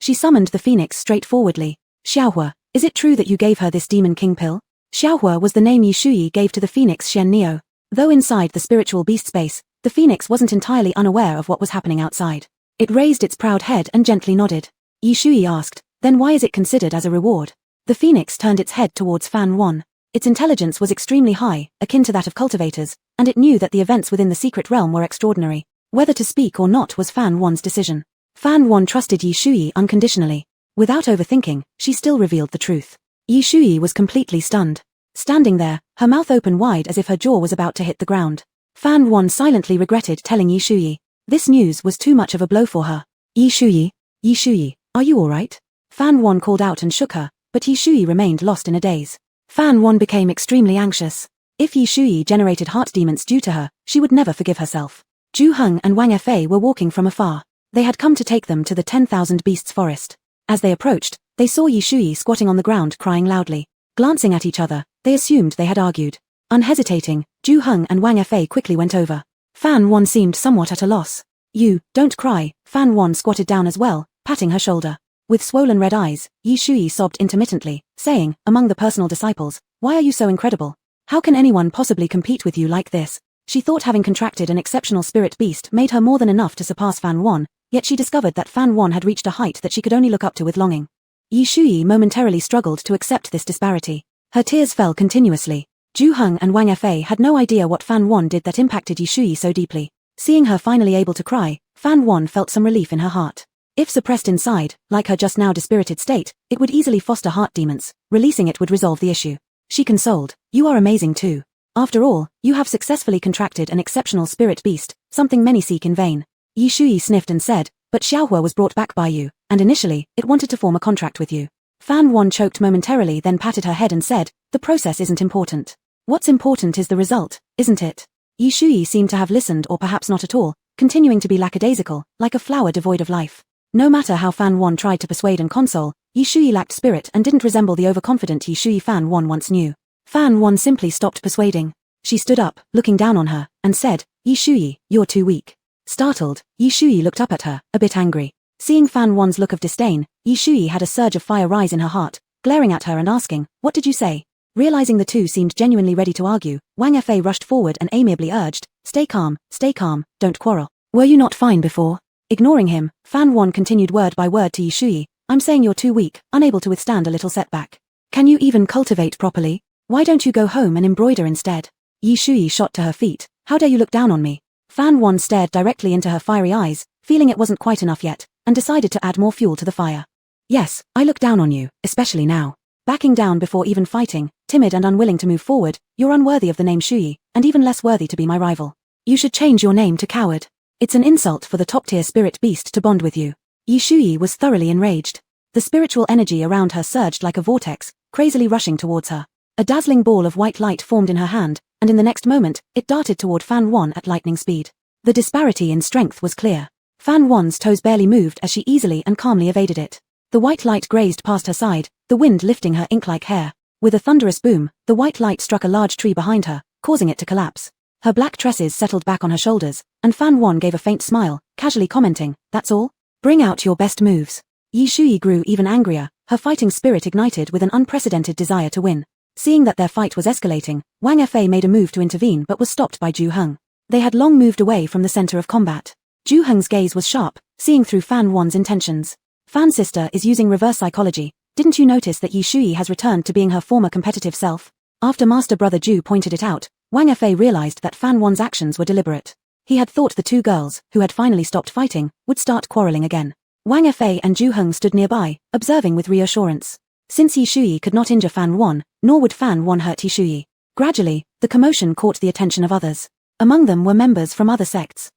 She summoned the phoenix straightforwardly. Xiaohua, is it true that you gave her this demon king pill? Xiaohua was the name Yi Shuyi gave to the phoenix Shen Neo. Though inside the spiritual beast space, the phoenix wasn't entirely unaware of what was happening outside. It raised its proud head and gently nodded. Yi Shuyi asked, then why is it considered as a reward? The phoenix turned its head towards Fan Wan. Its intelligence was extremely high, akin to that of cultivators, and it knew that the events within the secret realm were extraordinary. Whether to speak or not was Fan Wan's decision. Fan Wan trusted Yi Shuyi unconditionally. Without overthinking, she still revealed the truth. Yi Shuyi was completely stunned. Standing there, her mouth open wide as if her jaw was about to hit the ground. Fan Wan silently regretted telling Yi Shuyi. This news was too much of a blow for her. Yi Shuyi, are you alright? Fan Wan called out and shook her, but Yi Shuyi remained lost in a daze. Fan Wan became extremely anxious. If Yi Shuyi generated heart demons due to her, she would never forgive herself. Zhu Heng and Wang Fei were walking from afar. They had come to take them to the 10,000 Beasts forest. As they approached, they saw Yi Shuyi squatting on the ground crying loudly. Glancing at each other, they assumed they had argued. Unhesitating, Zhu Heng and Wang Fei quickly went over. Fan Wan seemed somewhat at a loss. You, don't cry, Fan Wan squatted down as well, patting her shoulder. With swollen red eyes, Yi Shuyi sobbed intermittently, saying, among the personal disciples, why are you so incredible? How can anyone possibly compete with you like this? She thought having contracted an exceptional spirit beast made her more than enough to surpass Fan Wan, yet she discovered that Fan Wan had reached a height that she could only look up to with longing. Yi Shuyi momentarily struggled to accept this disparity. Her tears fell continuously. Zhu Heng and Wang Fei had no idea what Fan Wan did that impacted Yi Shuyi so deeply. Seeing her finally able to cry, Fan Wan felt some relief in her heart. If suppressed inside, like her just now dispirited state, it would easily foster heart demons. Releasing it would resolve the issue. She consoled, you are amazing too. After all, you have successfully contracted an exceptional spirit beast, something many seek in vain. Yi Shuyi sniffed and said, but Xiaohua was brought back by you, and initially, it wanted to form a contract with you. Fan Wan choked momentarily then patted her head and said, the process isn't important. What's important is the result, isn't it? Yi Shuyi seemed to have listened or perhaps not at all, continuing to be lackadaisical, like a flower devoid of life. No matter how Fan Wan tried to persuade and console, Yi Shuyi lacked spirit and didn't resemble the overconfident Yi Shuyi Fan Wan once knew. Fan Wan simply stopped persuading. She stood up, looking down on her, and said, Yi Shuyi, you're too weak. Startled, Yi Shuyi looked up at her, a bit angry. Seeing Fan Wan's look of disdain, Yi Shuyi had a surge of fire rise in her heart, glaring at her and asking, what did you say? Realizing the two seemed genuinely ready to argue, Wang Fei rushed forward and amiably urged, stay calm, don't quarrel. Were you not fine before? Ignoring him, Fan Wan continued word by word to Yi Shuyi, I'm saying you're too weak, unable to withstand a little setback. Can you even cultivate properly? Why don't you go home and embroider instead? Yi Shuyi shot to her feet, how dare you look down on me? Fan Wan stared directly into her fiery eyes, feeling it wasn't quite enough yet, and decided to add more fuel to the fire. Yes, I look down on you, especially now. Backing down before even fighting, timid and unwilling to move forward, you're unworthy of the name Shuyi, and even less worthy to be my rival. You should change your name to coward. It's an insult for the top-tier spirit beast to bond with you. Yi Shuyi was thoroughly enraged. The spiritual energy around her surged like a vortex, crazily rushing towards her. A dazzling ball of white light formed in her hand, and in the next moment, it darted toward Fan Wan at lightning speed. The disparity in strength was clear. Fan Wan's toes barely moved as she easily and calmly evaded it. The white light grazed past her side, the wind lifting her ink-like hair. With a thunderous boom, the white light struck a large tree behind her, causing it to collapse. Her black tresses settled back on her shoulders, and Fan Wan gave a faint smile, casually commenting, that's all? Bring out your best moves. Yi Shuyi grew even angrier, her fighting spirit ignited with an unprecedented desire to win. Seeing that their fight was escalating, Wang Fa made a move to intervene but was stopped by Zhu Heng. They had long moved away from the center of combat. Zhu Heng's gaze was sharp, seeing through Fan Wan's intentions. Fan sister is using reverse psychology. Didn't you notice that Yi Shuyi has returned to being her former competitive self? After Master Brother Zhu pointed it out, Wang Fa realized that Fan Wan's actions were deliberate. He had thought the two girls, who had finally stopped fighting, would start quarreling again. Wang Fa and Zhu Heng stood nearby, observing with reassurance. Since Yi Shuyi could not injure Fan Wan, nor would Fan Wan hurt Yi Shuyi. Gradually, the commotion caught the attention of others. Among them were members from other sects.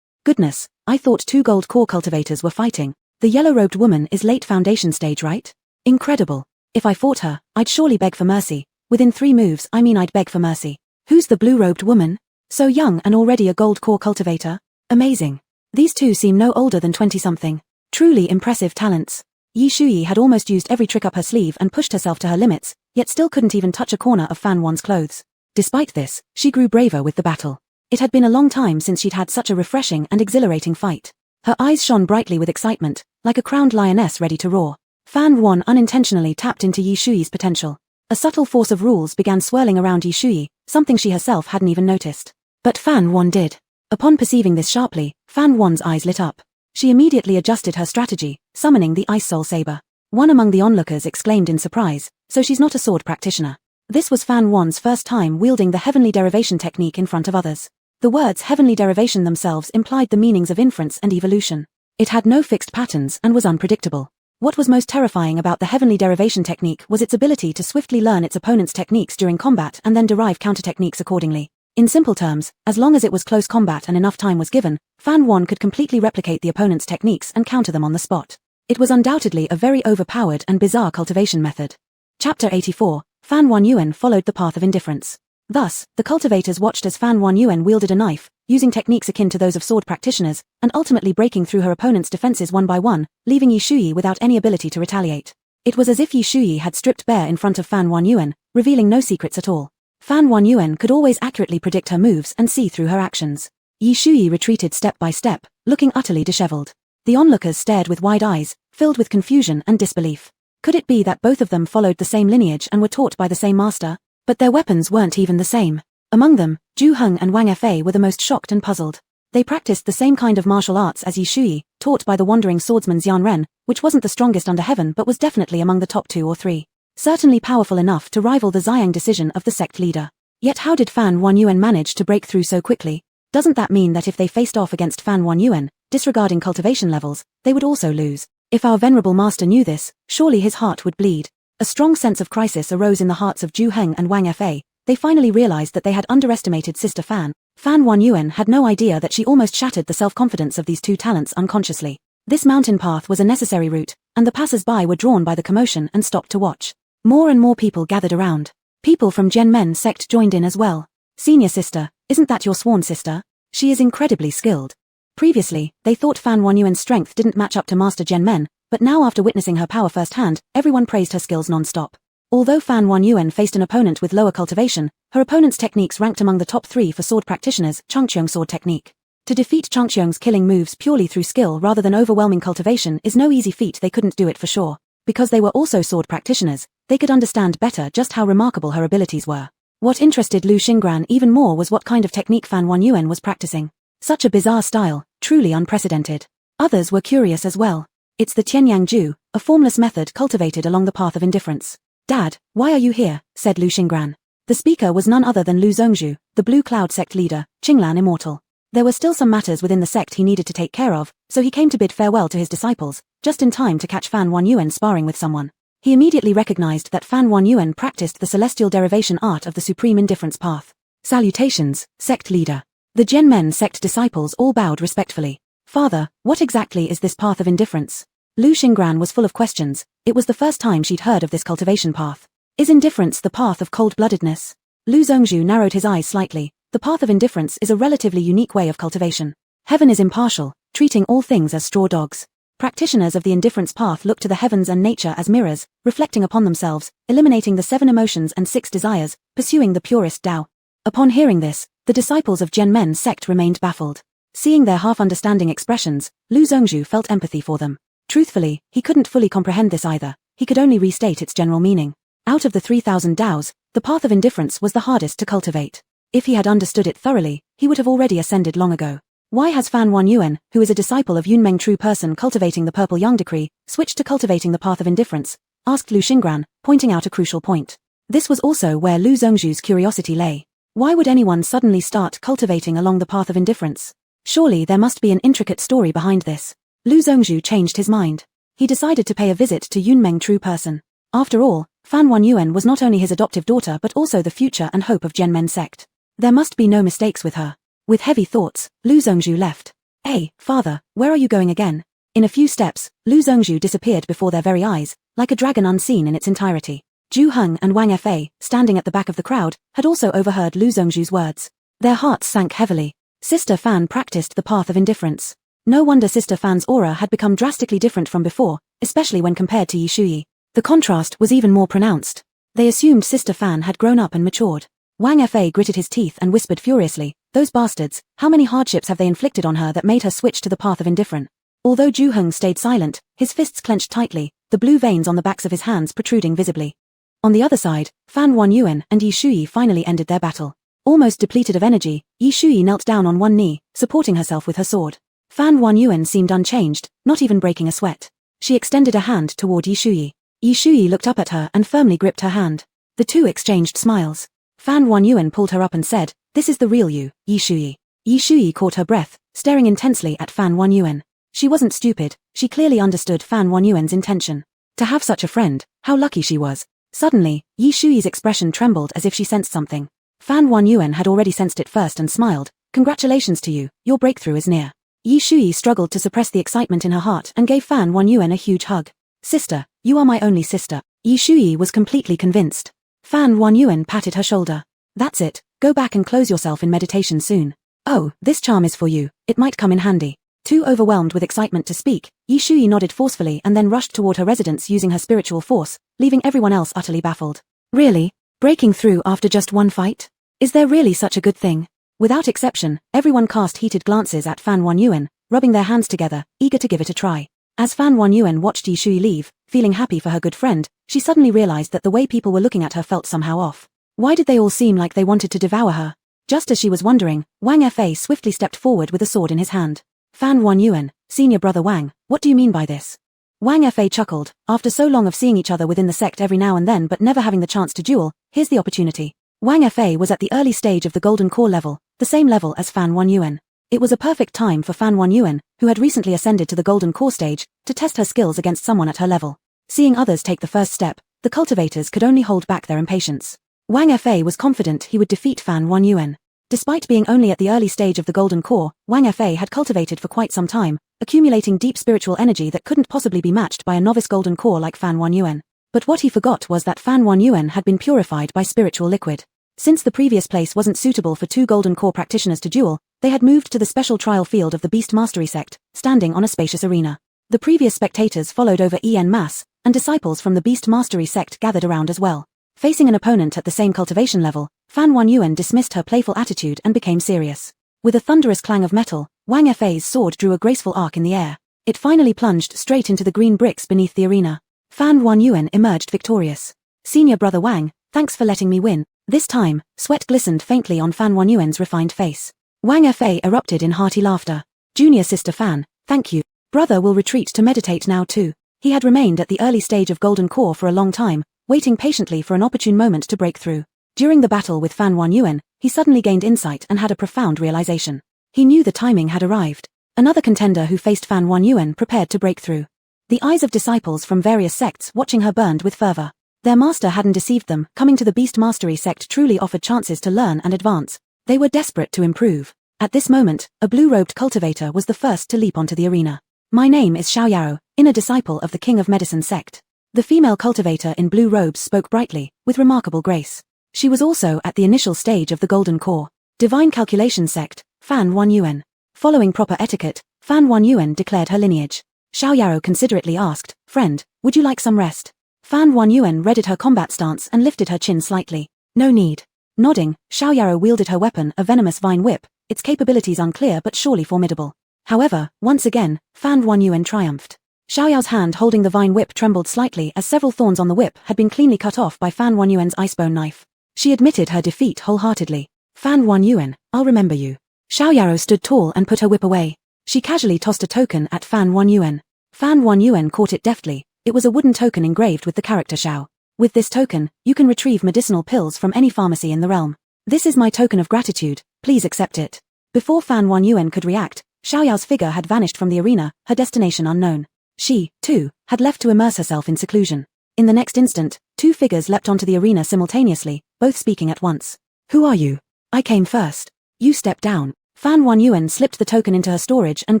Goodness, I thought two gold core cultivators were fighting. The yellow-robed woman is late foundation stage, right? Incredible. If I fought her, I'd surely beg for mercy. Within 3 moves, I'd beg for mercy. Who's the blue-robed woman? So young and already a gold core cultivator? Amazing. These two seem no older than 20-something. Truly impressive talents. Yi Shuyi had almost used every trick up her sleeve and pushed herself to her limits, yet still couldn't even touch a corner of Fan Wan's clothes. Despite this, she grew braver with the battle. It had been a long time since she'd had such a refreshing and exhilarating fight. Her eyes shone brightly with excitement, like a crowned lioness ready to roar. Fan Wan unintentionally tapped into Yi Shuyi's potential. A subtle force of rules began swirling around Yi Shuyi, something she herself hadn't even noticed. But Fan Wan did. Upon perceiving this sharply, Fan Wan's eyes lit up. She immediately adjusted her strategy, summoning the Ice Soul Saber. One among the onlookers exclaimed in surprise, so she's not a sword practitioner. This was Fan Wan's first time wielding the heavenly derivation technique in front of others. The words heavenly derivation themselves implied the meanings of inference and evolution. It had no fixed patterns and was unpredictable. What was most terrifying about the heavenly derivation technique was its ability to swiftly learn its opponent's techniques during combat and then derive counter-techniques accordingly. In simple terms, as long as it was close combat and enough time was given, Fan Wan could completely replicate the opponent's techniques and counter them on the spot. It was undoubtedly a very overpowered and bizarre cultivation method. Chapter 84, Fan Wan Yuan followed the path of indifference. Thus, the cultivators watched as Fan Wan Yuan wielded a knife, using techniques akin to those of sword practitioners, and ultimately breaking through her opponent's defenses one by one, leaving Yi Shuyi without any ability to retaliate. It was as if Yi Shuyi had stripped bare in front of Fan Wan Yuan, revealing no secrets at all. Fan Wan Yuan could always accurately predict her moves and see through her actions. Yi Shuyi retreated step by step, looking utterly disheveled. The onlookers stared with wide eyes, filled with confusion and disbelief. Could it be that both of them followed the same lineage and were taught by the same master? But their weapons weren't even the same. Among them, Zhu Heng and Wang Fa were the most shocked and puzzled. They practiced the same kind of martial arts as Yi Shuyi, taught by the wandering swordsman Xian Ren, which wasn't the strongest under heaven but was definitely among the top 2 or 3. Certainly powerful enough to rival the Xiang decision of the sect leader. Yet how did Fan Wan Yuan manage to break through so quickly? Doesn't that mean that if they faced off against Fan Wan Yuan, disregarding cultivation levels, they would also lose? If our venerable master knew this, surely his heart would bleed. A strong sense of crisis arose in the hearts of Zhu Heng and Wang Fa. They finally realized that they had underestimated Sister Fan. Fan Wan Yuan had no idea that she almost shattered the self-confidence of these two talents unconsciously. This mountain path was a necessary route, and the passers-by were drawn by the commotion and stopped to watch. More and more people gathered around. People from Gen Men sect joined in as well. Senior sister, isn't that your sworn sister? She is incredibly skilled. Previously, they thought Fan Wan Yuan's strength didn't match up to Master Gen Men, but now after witnessing her power firsthand, everyone praised her skills non-stop. Although Fan Wan Yuan faced an opponent with lower cultivation, her opponent's techniques ranked among the top 3 for sword practitioners, Changqiong sword technique. To defeat Changqiong's killing moves purely through skill rather than overwhelming cultivation is no easy feat. They couldn't do it for sure. Because they were also sword practitioners, they could understand better just how remarkable her abilities were. What interested Lu Xingran even more was what kind of technique Fan Wan Yuan was practicing. Such a bizarre style, truly unprecedented. Others were curious as well. It's the Tianyang Ju, a formless method cultivated along the path of indifference. Dad, why are you here? Said Lu Xingran. The speaker was none other than Lu Zongzhu, the Blue Cloud sect leader, Qinglan Immortal. There were still some matters within the sect he needed to take care of, so he came to bid farewell to his disciples, just in time to catch Fan Wan Yuan sparring with someone. He immediately recognized that Fan Wan Yuan practiced the celestial derivation art of the supreme indifference path. Salutations, sect leader. The Gen Men sect disciples all bowed respectfully. Father, what exactly is this path of indifference? Lu Xingran was full of questions. It was the first time she'd heard of this cultivation path. Is indifference the path of cold-bloodedness? Lu Zongzhu narrowed his eyes slightly. The path of indifference is a relatively unique way of cultivation. Heaven is impartial, treating all things as straw dogs. Practitioners of the indifference path look to the heavens and nature as mirrors, reflecting upon themselves, eliminating the 7 emotions and 6 desires, pursuing the purest Tao. Upon hearing this, the disciples of Gen Men sect remained baffled. Seeing their half-understanding expressions, Lu Zhongzhu felt empathy for them. Truthfully, he couldn't fully comprehend this either, he could only restate its general meaning. Out of the 3,000 Daos, the path of indifference was the hardest to cultivate. If he had understood it thoroughly, he would have already ascended long ago. Why has Fan Wanyuan, who is a disciple of Yunmeng true person cultivating the Purple Yang Decree, switched to cultivating the path of indifference? Asked Lu Xingran, pointing out a crucial point. This was also where Lu Zhongzhu's curiosity lay. Why would anyone suddenly start cultivating along the path of indifference? Surely there must be an intricate story behind this. Lu Zhongzhu changed his mind. He decided to pay a visit to Yunmeng true person. After all, Fan Wanyuan was not only his adoptive daughter but also the future and hope of Zhenmen sect. There must be no mistakes with her. With heavy thoughts, Lu Zhongzhu left. Hey, father, where are you going again? In a few steps, Lu Zhongzhu disappeared before their very eyes, like a dragon unseen in its entirety. Zhu Heng and Wang Fa, standing at the back of the crowd, had also overheard Lu Zhongzhu's words. Their hearts sank heavily. Sister Fan practiced the path of indifference. No wonder Sister Fan's aura had become drastically different from before, especially when compared to Yi Shuyi. The contrast was even more pronounced. They assumed Sister Fan had grown up and matured. Wang Fa gritted his teeth and whispered furiously, "Those bastards, how many hardships have they inflicted on her that made her switch to the path of indifference?" Although Zhu Heng stayed silent, his fists clenched tightly, the blue veins on the backs of his hands protruding visibly. On the other side, Fan Wanyuan and Yi Shuyi finally ended their battle. Almost depleted of energy, Yi Shuyi knelt down on one knee, supporting herself with her sword. Fan Wanyuan seemed unchanged, not even breaking a sweat. She extended a hand toward Yi Shuyi. Yi Shuyi looked up at her and firmly gripped her hand. The two exchanged smiles. Fan Wanyuan pulled her up and said, "This is the real you, Yi Shuyi." Yi Shuyi caught her breath, staring intensely at Fan Wanyuan. She wasn't stupid, she clearly understood Fan Wanyuan's intention. To have such a friend, how lucky she was. Suddenly, Yi Shuyi's expression trembled as if she sensed something. Fan Wanyuan had already sensed it first and smiled. "Congratulations to you, your breakthrough is near." Yi Shuyi struggled to suppress the excitement in her heart and gave Fan Wanyuan a huge hug. "Sister, you are my only sister." Yi Shuyi was completely convinced. Fan Wanyuan patted her shoulder. "That's it, go back and close yourself in meditation soon. Oh, this charm is for you, it might come in handy." Too overwhelmed with excitement to speak, Yi Shuyi nodded forcefully and then rushed toward her residence using her spiritual force, leaving everyone else utterly baffled. Really? Breaking through after just one fight? Is there really such a good thing? Without exception, everyone cast heated glances at Fan Wanyuan, rubbing their hands together, eager to give it a try. As Fan Wanyuan watched Yi Shuyi leave, feeling happy for her good friend, she suddenly realized that the way people were looking at her felt somehow off. Why did they all seem like they wanted to devour her? Just as she was wondering, Wang Fa swiftly stepped forward with a sword in his hand. "Fan Wanyuan, senior brother Wang, what do you mean by this?" Wang Fa chuckled. After so long of seeing each other within the sect every now and then but never having the chance to duel, here's the opportunity. Wang Fa was at the early stage of the Golden Core level, the same level as Fan Wanyuan. It was a perfect time for Fan Wanyuan, who had recently ascended to the Golden Core stage, to test her skills against someone at her level. Seeing others take the first step, the cultivators could only hold back their impatience. Wang Fa was confident he would defeat Fan Wanyuan. Despite being only at the early stage of the Golden Core, Wang Fa had cultivated for quite some time, accumulating deep spiritual energy that couldn't possibly be matched by a novice Golden Core like Fan Wanyuan. But what he forgot was that Fan Wanyuan had been purified by spiritual liquid. Since the previous place wasn't suitable for two Golden Core practitioners to duel, they had moved to the special trial field of the Beast Mastery sect, standing on a spacious arena. The previous spectators followed over en masse, and disciples from the Beast Mastery sect gathered around as well. Facing an opponent at the same cultivation level, Fan Wanyuan dismissed her playful attitude and became serious. With a thunderous clang of metal, Wang Fa's sword drew a graceful arc in the air. It finally plunged straight into the green bricks beneath the arena. Fan Wanyuan emerged victorious. "Senior brother Wang, thanks for letting me win." This time, sweat glistened faintly on Fan Wanyuan's refined face. Wang Fa erupted in hearty laughter. "Junior sister Fan, thank you. Brother will retreat to meditate now too." He had remained at the early stage of Golden Core for a long time, waiting patiently for an opportune moment to break through. During the battle with Fan Wanyuan, he suddenly gained insight and had a profound realization. He knew the timing had arrived. Another contender who faced Fan Wanyuan prepared to break through. The eyes of disciples from various sects watching her burned with fervor. Their master hadn't deceived them. Coming to the Beast Mastery sect truly offered chances to learn and advance. They were desperate to improve. At this moment, a blue-robed cultivator was the first to leap onto the arena. "My name is Xiaoyao, inner disciple of the King of Medicine sect." The female cultivator in blue robes spoke brightly, with remarkable grace. She was also at the initial stage of the Golden Core. Divine Calculation sect, Fan Wanyuan. Following proper etiquette, Fan Wanyuan declared her lineage. Xiaoyao considerately asked, "Friend, would you like some rest?" Fan Wanyuan readied her combat stance and lifted her chin slightly. "No need." Nodding, Xiaoyao wielded her weapon, a venomous vine whip, its capabilities unclear but surely formidable. However, once again, Fan Yuan triumphed. Xiaoyao's hand holding the vine whip trembled slightly as several thorns on the whip had been cleanly cut off by Fan Yuan's icebone knife. She admitted her defeat wholeheartedly. Fan Yuan, I'll remember you. Xiaoyao stood tall and put her whip away. She casually tossed a token at Fan Yuan. Fan Yuan caught it deftly. It was a wooden token engraved with the character Xiao. With this token, you can retrieve medicinal pills from any pharmacy in the realm. This is my token of gratitude, please accept it. Before Fan Yuan could react, Xiaoyao's figure had vanished from the arena, her destination unknown. She, too, had left to immerse herself in seclusion. In the next instant, two figures leapt onto the arena simultaneously, both speaking at once. Who are you? I came first. You step down. Fan Yuan slipped the token into her storage and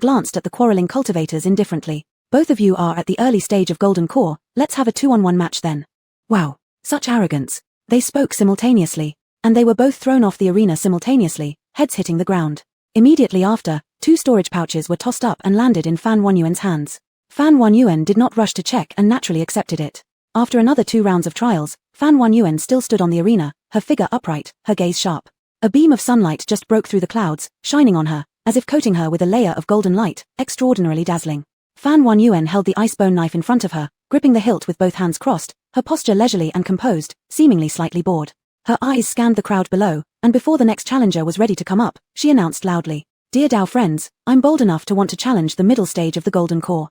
glanced at the quarreling cultivators indifferently. Both of you are at the early stage of Golden Core, let's have a 2-on-1 match then. Wow. Such arrogance. They spoke simultaneously, and they were both thrown off the arena simultaneously, heads hitting the ground. Immediately after, two storage pouches were tossed up and landed in Fan Yuan's hands. Fan Yuan did not rush to check and naturally accepted it. After another 2 rounds of trials, Fan Yuan still stood on the arena, her figure upright, her gaze sharp. A beam of sunlight just broke through the clouds, shining on her, as if coating her with a layer of golden light, extraordinarily dazzling. Fan Yuan held the icebone knife in front of her, gripping the hilt with both hands crossed, her posture leisurely and composed, seemingly slightly bored. Her eyes scanned the crowd below, and before the next challenger was ready to come up, she announced loudly, "Dear Dao friends, I'm bold enough to want to challenge the middle stage of the Golden Core."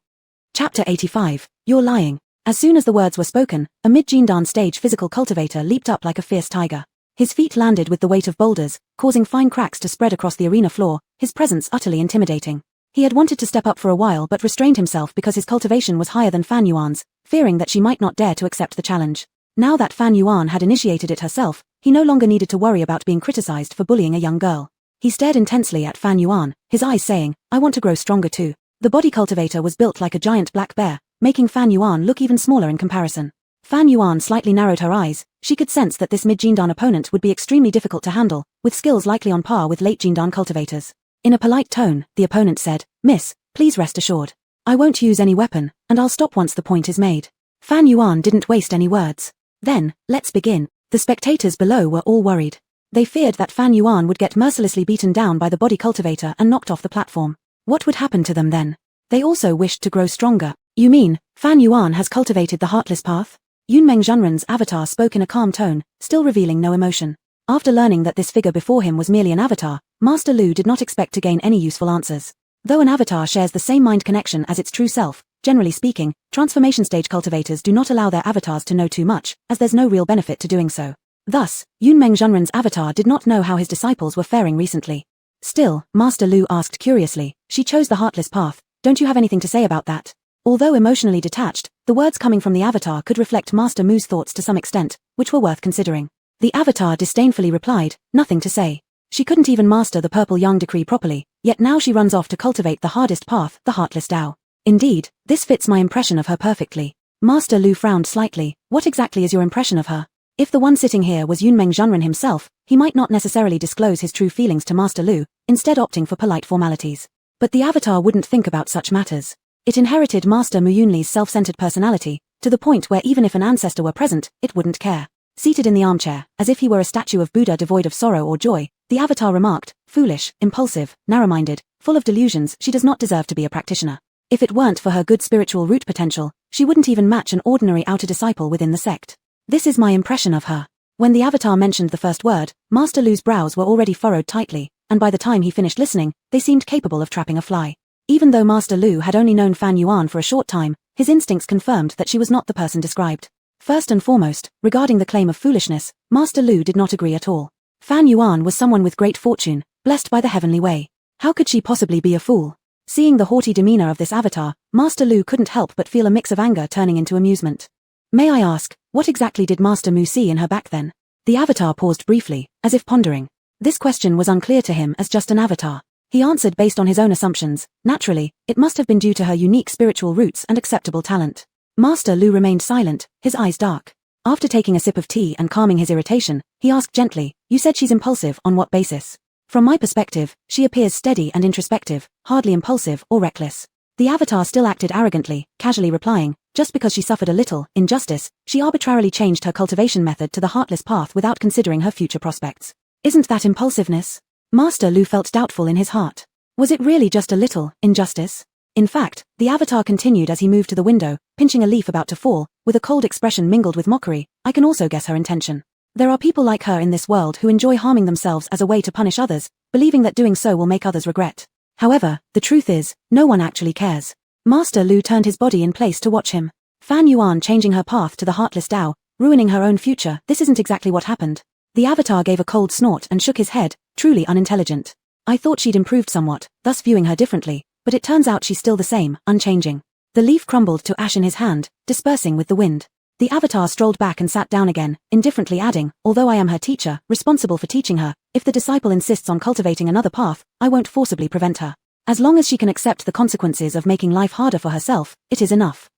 Chapter 85, You're Lying. As soon as the words were spoken, a mid-Jindan stage physical cultivator leaped up like a fierce tiger. His feet landed with the weight of boulders, causing fine cracks to spread across the arena floor, his presence utterly intimidating. He had wanted to step up for a while but restrained himself because his cultivation was higher than Fan Yuan's, fearing that she might not dare to accept the challenge. Now that Fan Yuan had initiated it herself, he no longer needed to worry about being criticized for bullying a young girl. He stared intensely at Fan Yuan, his eyes saying, "I want to grow stronger too." The body cultivator was built like a giant black bear, making Fan Yuan look even smaller in comparison. Fan Yuan slightly narrowed her eyes. She could sense that this mid-Jindan opponent would be extremely difficult to handle, with skills likely on par with late Jindan cultivators. In a polite tone, the opponent said, "Miss, please rest assured. I won't use any weapon, and I'll stop once the point is made." Fan Yuan didn't waste any words. "Then, let's begin." The spectators below were all worried. They feared that Fan Yuan would get mercilessly beaten down by the body cultivator and knocked off the platform. What would happen to them then? They also wished to grow stronger. "You mean, Fan Yuan has cultivated the heartless path?" Yunmeng Zhenren's avatar spoke in a calm tone, still revealing no emotion. After learning that this figure before him was merely an avatar, Master Lu did not expect to gain any useful answers. Though an avatar shares the same mind connection as its true self, generally speaking, transformation stage cultivators do not allow their avatars to know too much, as there's no real benefit to doing so. Thus, Yunmeng Zhenren's avatar did not know how his disciples were faring recently. Still, Master Lu asked curiously, "She chose the heartless path, don't you have anything to say about that?" Although emotionally detached, the words coming from the avatar could reflect Master Mu's thoughts to some extent, which were worth considering. The avatar disdainfully replied, "Nothing to say. She couldn't even master the purple yang decree properly, yet now she runs off to cultivate the hardest path, the heartless Dao. Indeed, this fits my impression of her perfectly." Master Lu frowned slightly. "What exactly is your impression of her?" If the one sitting here was Yunmeng Zhenren himself, he might not necessarily disclose his true feelings to Master Lu, instead opting for polite formalities. But the avatar wouldn't think about such matters. It inherited Master Mu Yunli's self-centered personality, to the point where even if an ancestor were present, it wouldn't care. Seated in the armchair, as if he were a statue of Buddha devoid of sorrow or joy, the avatar remarked, "Foolish, impulsive, narrow-minded, full of delusions, she does not deserve to be a practitioner. If it weren't for her good spiritual root potential, she wouldn't even match an ordinary outer disciple within the sect. This is my impression of her." When the avatar mentioned the first word, Master Lu's brows were already furrowed tightly, and by the time he finished listening, they seemed capable of trapping a fly. Even though Master Lu had only known Fan Yuan for a short time, his instincts confirmed that she was not the person described. First and foremost, regarding the claim of foolishness, Master Lu did not agree at all. Fan Yuan was someone with great fortune, blessed by the heavenly way. How could she possibly be a fool? Seeing the haughty demeanor of this avatar, Master Lu couldn't help but feel a mix of anger turning into amusement. "May I ask, what exactly did Master Mu see in her back then?" The avatar paused briefly, as if pondering. This question was unclear to him as just an avatar. He answered based on his own assumptions. Naturally, it must have been due to her unique spiritual roots and acceptable talent. Master Lu remained silent, his eyes dark. After taking a sip of tea and calming his irritation, he asked gently, "You said she's impulsive, on what basis?" "From my perspective, she appears steady and introspective, hardly impulsive or reckless." The avatar still acted arrogantly, casually replying, "Just because she suffered a little injustice, she arbitrarily changed her cultivation method to the heartless path without considering her future prospects. Isn't that impulsiveness?" Master Lu felt doubtful in his heart. Was it really just a little injustice? In fact, the avatar continued as he moved to the window, pinching a leaf about to fall, with a cold expression mingled with mockery. I can also guess her intention. There are people like her in this world who enjoy harming themselves as a way to punish others, believing that doing so will make others regret. However, the truth is, no one actually cares. Master Lu turned his body in place to watch him. Fan Yuan changing her path to the heartless Dao, ruining her own future. This isn't exactly what happened. The avatar gave a cold snort and shook his head, truly unintelligent. I thought she'd improved somewhat, thus viewing her differently, but it turns out she's still the same, unchanging. The leaf crumbled to ash in his hand, dispersing with the wind. The avatar strolled back and sat down again, indifferently adding, although I am her teacher, responsible for teaching her, if the disciple insists on cultivating another path, I won't forcibly prevent her. As long as she can accept the consequences of making life harder for herself, it is enough.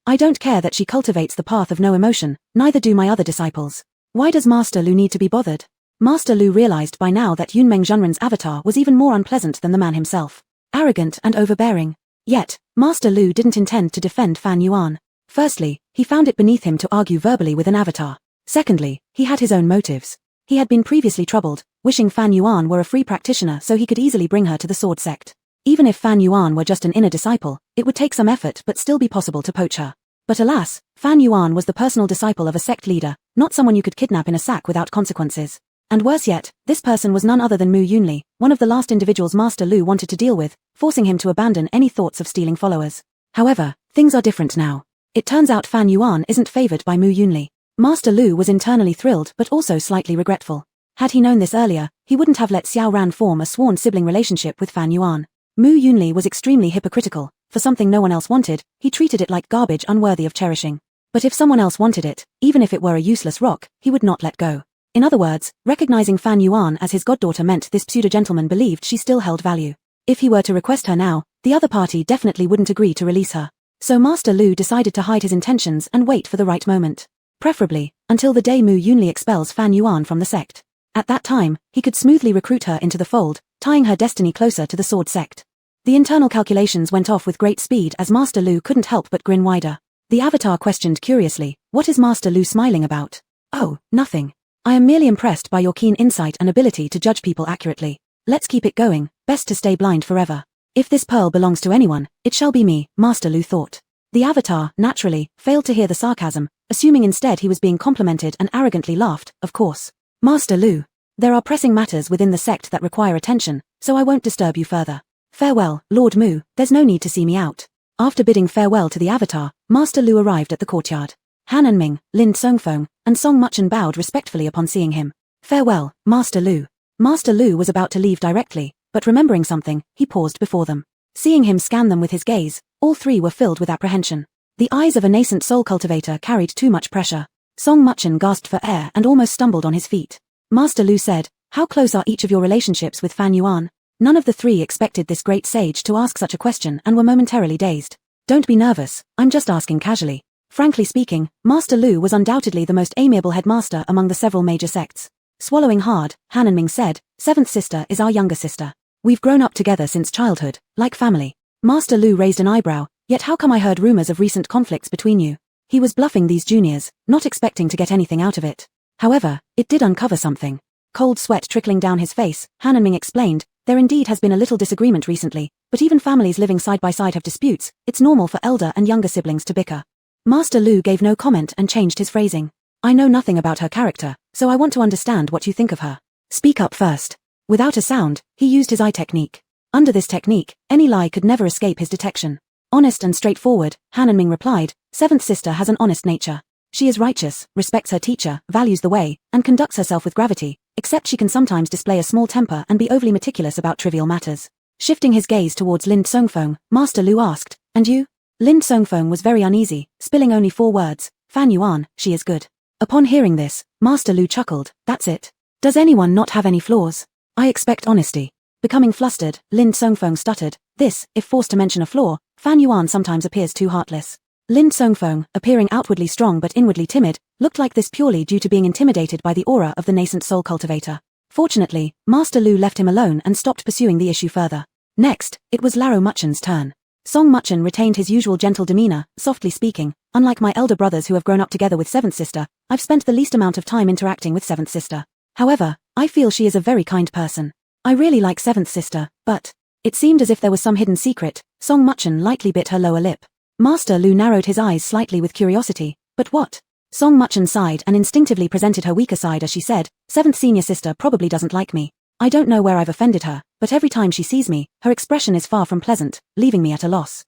I don't care that she cultivates the path of no emotion, neither do my other disciples. Why does Master Lu need to be bothered? Master Lu realized by now that Yunmeng Zhenren's avatar was even more unpleasant than the man himself. Arrogant and overbearing. Yet, Master Lu didn't intend to defend Fan Yuan. Firstly, he found it beneath him to argue verbally with an avatar. Secondly, he had his own motives. He had been previously troubled, wishing Fan Yuan were a free practitioner so he could easily bring her to the sword sect. Even if Fan Yuan were just an inner disciple, it would take some effort but still be possible to poach her. But alas, Fan Yuan was the personal disciple of a sect leader, not someone you could kidnap in a sack without consequences. And worse yet, this person was none other than Mu Yunli, one of the last individuals Master Lu wanted to deal with, forcing him to abandon any thoughts of stealing followers. However, things are different now. It turns out Fan Yuan isn't favored by Mu Yunli. Master Lu was internally thrilled but also slightly regretful. Had he known this earlier, he wouldn't have let Xiao Ran form a sworn sibling relationship with Fan Yuan. Mu Yunli was extremely hypocritical. For something no one else wanted, he treated it like garbage unworthy of cherishing. But if someone else wanted it, even if it were a useless rock, he would not let go. In other words, recognizing Fan Yuan as his goddaughter meant this pseudo-gentleman believed she still held value. If he were to request her now, the other party definitely wouldn't agree to release her. So Master Lu decided to hide his intentions and wait for the right moment. Preferably, until the day Mu Yunli expels Fan Yuan from the sect. At that time, he could smoothly recruit her into the fold, tying her destiny closer to the sword sect. The internal calculations went off with great speed as Master Lu couldn't help but grin wider. The avatar questioned curiously, "What is Master Lu smiling about?" "Oh, nothing. I am merely impressed by your keen insight and ability to judge people accurately. Let's keep it going, best to stay blind forever. If this pearl belongs to anyone, it shall be me," Master Lu thought. The avatar, naturally, failed to hear the sarcasm, assuming instead he was being complimented and arrogantly laughed, "Of course. Master Lu, there are pressing matters within the sect that require attention, so I won't disturb you further. Farewell, Lord Mu, there's no need to see me out." After bidding farewell to the avatar, Master Lu arrived at the courtyard. Han Enming, Lin Songfeng, and Song Muchen bowed respectfully upon seeing him. "Farewell, Master Lu." Master Lu was about to leave directly, but remembering something, he paused before them. Seeing him scan them with his gaze, all three were filled with apprehension. The eyes of a nascent soul cultivator carried too much pressure. Song Muchen gasped for air and almost stumbled on his feet. Master Lu said, "How close are each of your relationships with Fan Yuan?" None of the three expected this great sage to ask such a question and were momentarily dazed. "Don't be nervous, I'm just asking casually." Frankly speaking, Master Lu was undoubtedly the most amiable headmaster among the several major sects. Swallowing hard, Han Enming said, "Seventh sister is our younger sister. We've grown up together since childhood, like family." Master Lu raised an eyebrow, "Yet how come I heard rumors of recent conflicts between you?" He was bluffing these juniors, not expecting to get anything out of it. However, it did uncover something. Cold sweat trickling down his face, Han Enming explained, "There indeed has been a little disagreement recently, but even families living side by side have disputes. It's normal for elder and younger siblings to bicker." Master Lu gave no comment and changed his phrasing. "I know nothing about her character, so I want to understand what you think of her. Speak up first." Without a sound, he used his eye technique. Under this technique, any lie could never escape his detection. Honest and straightforward, Han Enming replied, "Seventh sister has an honest nature. She is righteous, respects her teacher, values the way, and conducts herself with gravity, except she can sometimes display a small temper and be overly meticulous about trivial matters." Shifting his gaze towards Lin Songfeng, Master Lu asked, "And you?" Lin Songfeng was very uneasy, spilling only 4 words, "Fan Yuan, she is good." Upon hearing this, Master Lu chuckled, "That's it. Does anyone not have any flaws? I expect honesty." Becoming flustered, Lin Songfeng stuttered, "This, if forced to mention a flaw, Fan Yuan sometimes appears too heartless." Lin Songfeng, appearing outwardly strong but inwardly timid, looked like this purely due to being intimidated by the aura of the nascent soul cultivator. Fortunately, Master Lu left him alone and stopped pursuing the issue further. Next, it was Laro Muchen's turn. Song Muchen retained his usual gentle demeanor, softly speaking, "Unlike my elder brothers who have grown up together with Seventh Sister, I've spent the least amount of time interacting with Seventh Sister. However, I feel she is a very kind person. I really like seventh sister, but... It seemed as if there was some hidden secret. Song Muchen lightly bit her lower lip. Master Lu narrowed his eyes slightly with curiosity. But what? Song Muchen sighed and instinctively presented her weaker side as she said, seventh senior sister probably doesn't like me. I don't know where I've offended her, but every time she sees me, her expression is far from pleasant, leaving me at a loss.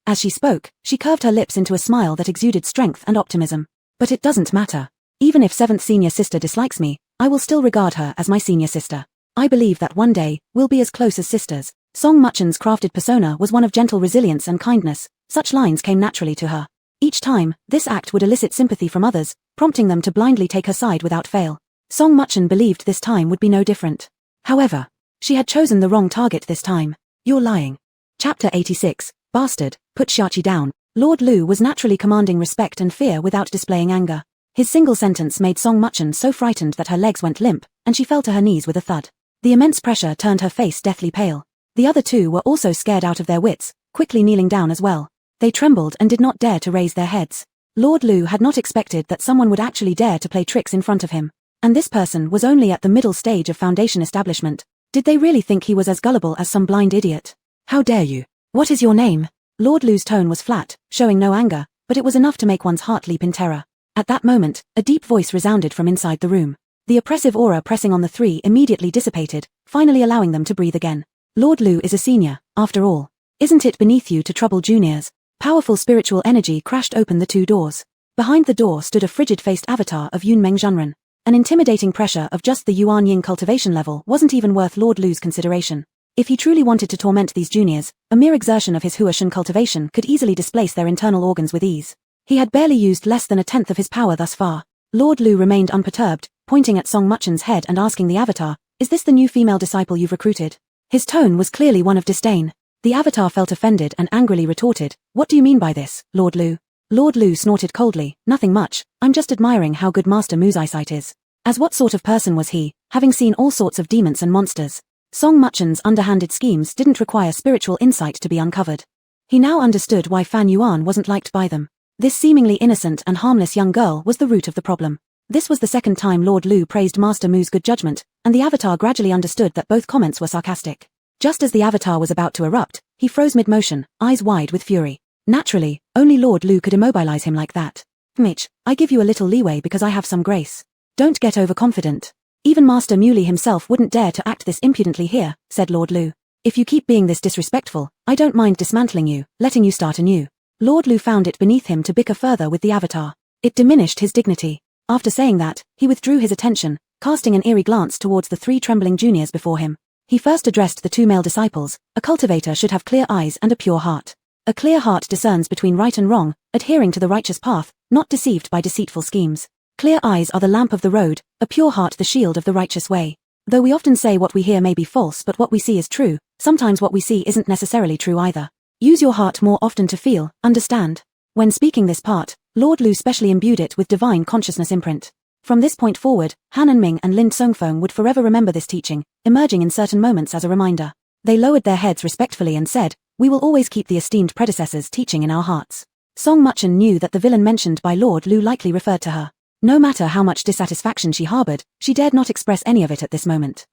As she spoke, she curved her lips into a smile that exuded strength and optimism. But it doesn't matter. Even if seventh senior sister dislikes me, I will still regard her as my senior sister. I believe that one day, we'll be as close as sisters. Song Muchen's crafted persona was one of gentle resilience and kindness. Such lines came naturally to her. Each time, this act would elicit sympathy from others, prompting them to blindly take her side without fail. Song Muchen believed this time would be no different. However, she had chosen the wrong target this time. You're lying. Chapter 86, Bastard, put Xiaoqi down. Lord Lu was naturally commanding respect and fear without displaying anger. His single sentence made Song Muchen so frightened that her legs went limp, and she fell to her knees with a thud. The immense pressure turned her face deathly pale. The other two were also scared out of their wits, quickly kneeling down as well. They trembled and did not dare to raise their heads. Lord Lu had not expected that someone would actually dare to play tricks in front of him. And this person was only at the middle stage of foundation establishment. Did they really think he was as gullible as some blind idiot? How dare you? What is your name? Lord Lu's tone was flat, showing no anger, but it was enough to make one's heart leap in terror. At that moment, a deep voice resounded from inside the room. The oppressive aura pressing on the three immediately dissipated, finally allowing them to breathe again. Lord Lu is a senior, after all. Isn't it beneath you to trouble juniors? Powerful spiritual energy crashed open the two doors. Behind the door stood a frigid-faced avatar of Yunmeng Zhenren. An intimidating pressure of just the Yuan Ying cultivation level wasn't even worth Lord Lu's consideration. If he truly wanted to torment these juniors, a mere exertion of his Hua Shen cultivation could easily displace their internal organs with ease. He had barely used less than a tenth of his power thus far. Lord Lu remained unperturbed, pointing at Song Muchen's head and asking the avatar, "Is this the new female disciple you've recruited?" His tone was clearly one of disdain. The avatar felt offended and angrily retorted, "What do you mean by this, Lord Lu?" Lord Lu snorted coldly, "Nothing much, I'm just admiring how good Master Mu's eyesight is." As what sort of person was he, having seen all sorts of demons and monsters? Song Muchen's underhanded schemes didn't require spiritual insight to be uncovered. He now understood why Fan Yuan wasn't liked by them. This seemingly innocent and harmless young girl was the root of the problem. This was the second time Lord Lu praised Master Mu's good judgment, and the avatar gradually understood that both comments were sarcastic. Just as the avatar was about to erupt, he froze mid-motion, eyes wide with fury. Naturally, only Lord Lu could immobilize him like that. "Mitch, I give you a little leeway because I have some grace. Don't get overconfident. Even Master Muley himself wouldn't dare to act this impudently here," said Lord Lu. "If you keep being this disrespectful, I don't mind dismantling you, letting you start anew." Lord Lu found it beneath him to bicker further with the avatar. It diminished his dignity. After saying that, he withdrew his attention, casting an eerie glance towards the three trembling juniors before him. He first addressed the two male disciples. A cultivator should have clear eyes and a pure heart. A clear heart discerns between right and wrong, adhering to the righteous path, not deceived by deceitful schemes. Clear eyes are the lamp of the road, a pure heart the shield of the righteous way. Though we often say what we hear may be false but what we see is true, sometimes what we see isn't necessarily true either. Use your heart more often to feel, understand. When speaking this part, Lord Lu specially imbued it with divine consciousness imprint. From this point forward, Han and Ming and Lin Songfeng would forever remember this teaching, emerging in certain moments as a reminder. They lowered their heads respectfully and said, "We will always keep the esteemed predecessor's teaching in our hearts." Song Muchen knew that the villain mentioned by Lord Lu likely referred to her. No matter how much dissatisfaction she harbored, she dared not express any of it at this moment.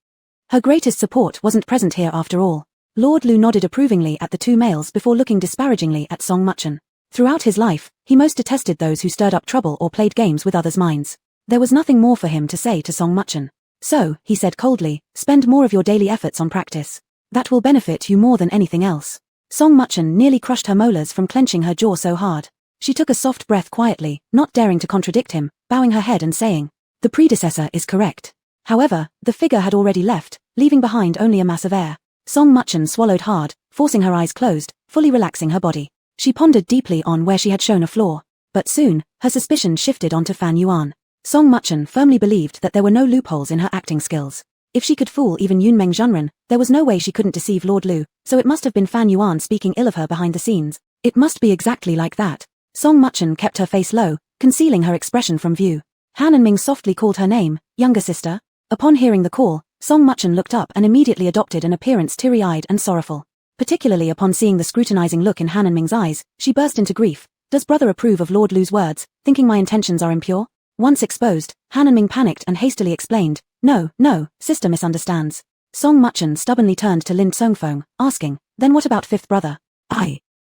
Her greatest support wasn't present here after all. Lord Lu nodded approvingly at the two males before looking disparagingly at Song Muchen. Throughout his life, he most detested those who stirred up trouble or played games with others' minds. There was nothing more for him to say to Song Muchen. "So," he said coldly, "spend more of your daily efforts on practice. That will benefit you more than anything else." Song Muchen nearly crushed her molars from clenching her jaw so hard. She took a soft breath quietly, not daring to contradict him, bowing her head and saying, "The predecessor is correct." However, the figure had already left, leaving behind only a mass of air. Song Muchen swallowed hard, forcing her eyes closed, fully relaxing her body. She pondered deeply on where she had shown a flaw. But soon, her suspicion shifted onto Fan Yuan. Song Muchen firmly believed that there were no loopholes in her acting skills. If she could fool even Yunmeng Zhenren, there was no way she couldn't deceive Lord Lu, so it must have been Fan Yuan speaking ill of her behind the scenes. It must be exactly like that. Song Muchen kept her face low, concealing her expression from view. Han and Ming softly called her name, "Younger sister." Upon hearing the call, Song Muchen looked up and immediately adopted an appearance teary-eyed and sorrowful. Particularly upon seeing the scrutinizing look in Han and Ming's eyes, she burst into grief. Does brother approve of Lord Lu's words, thinking my intentions are impure? Once exposed, Han and Ming panicked and hastily explained, No, sister misunderstands. Song Muchen stubbornly turned to Lin Tsongfeng, asking, "Then what about fifth brother?"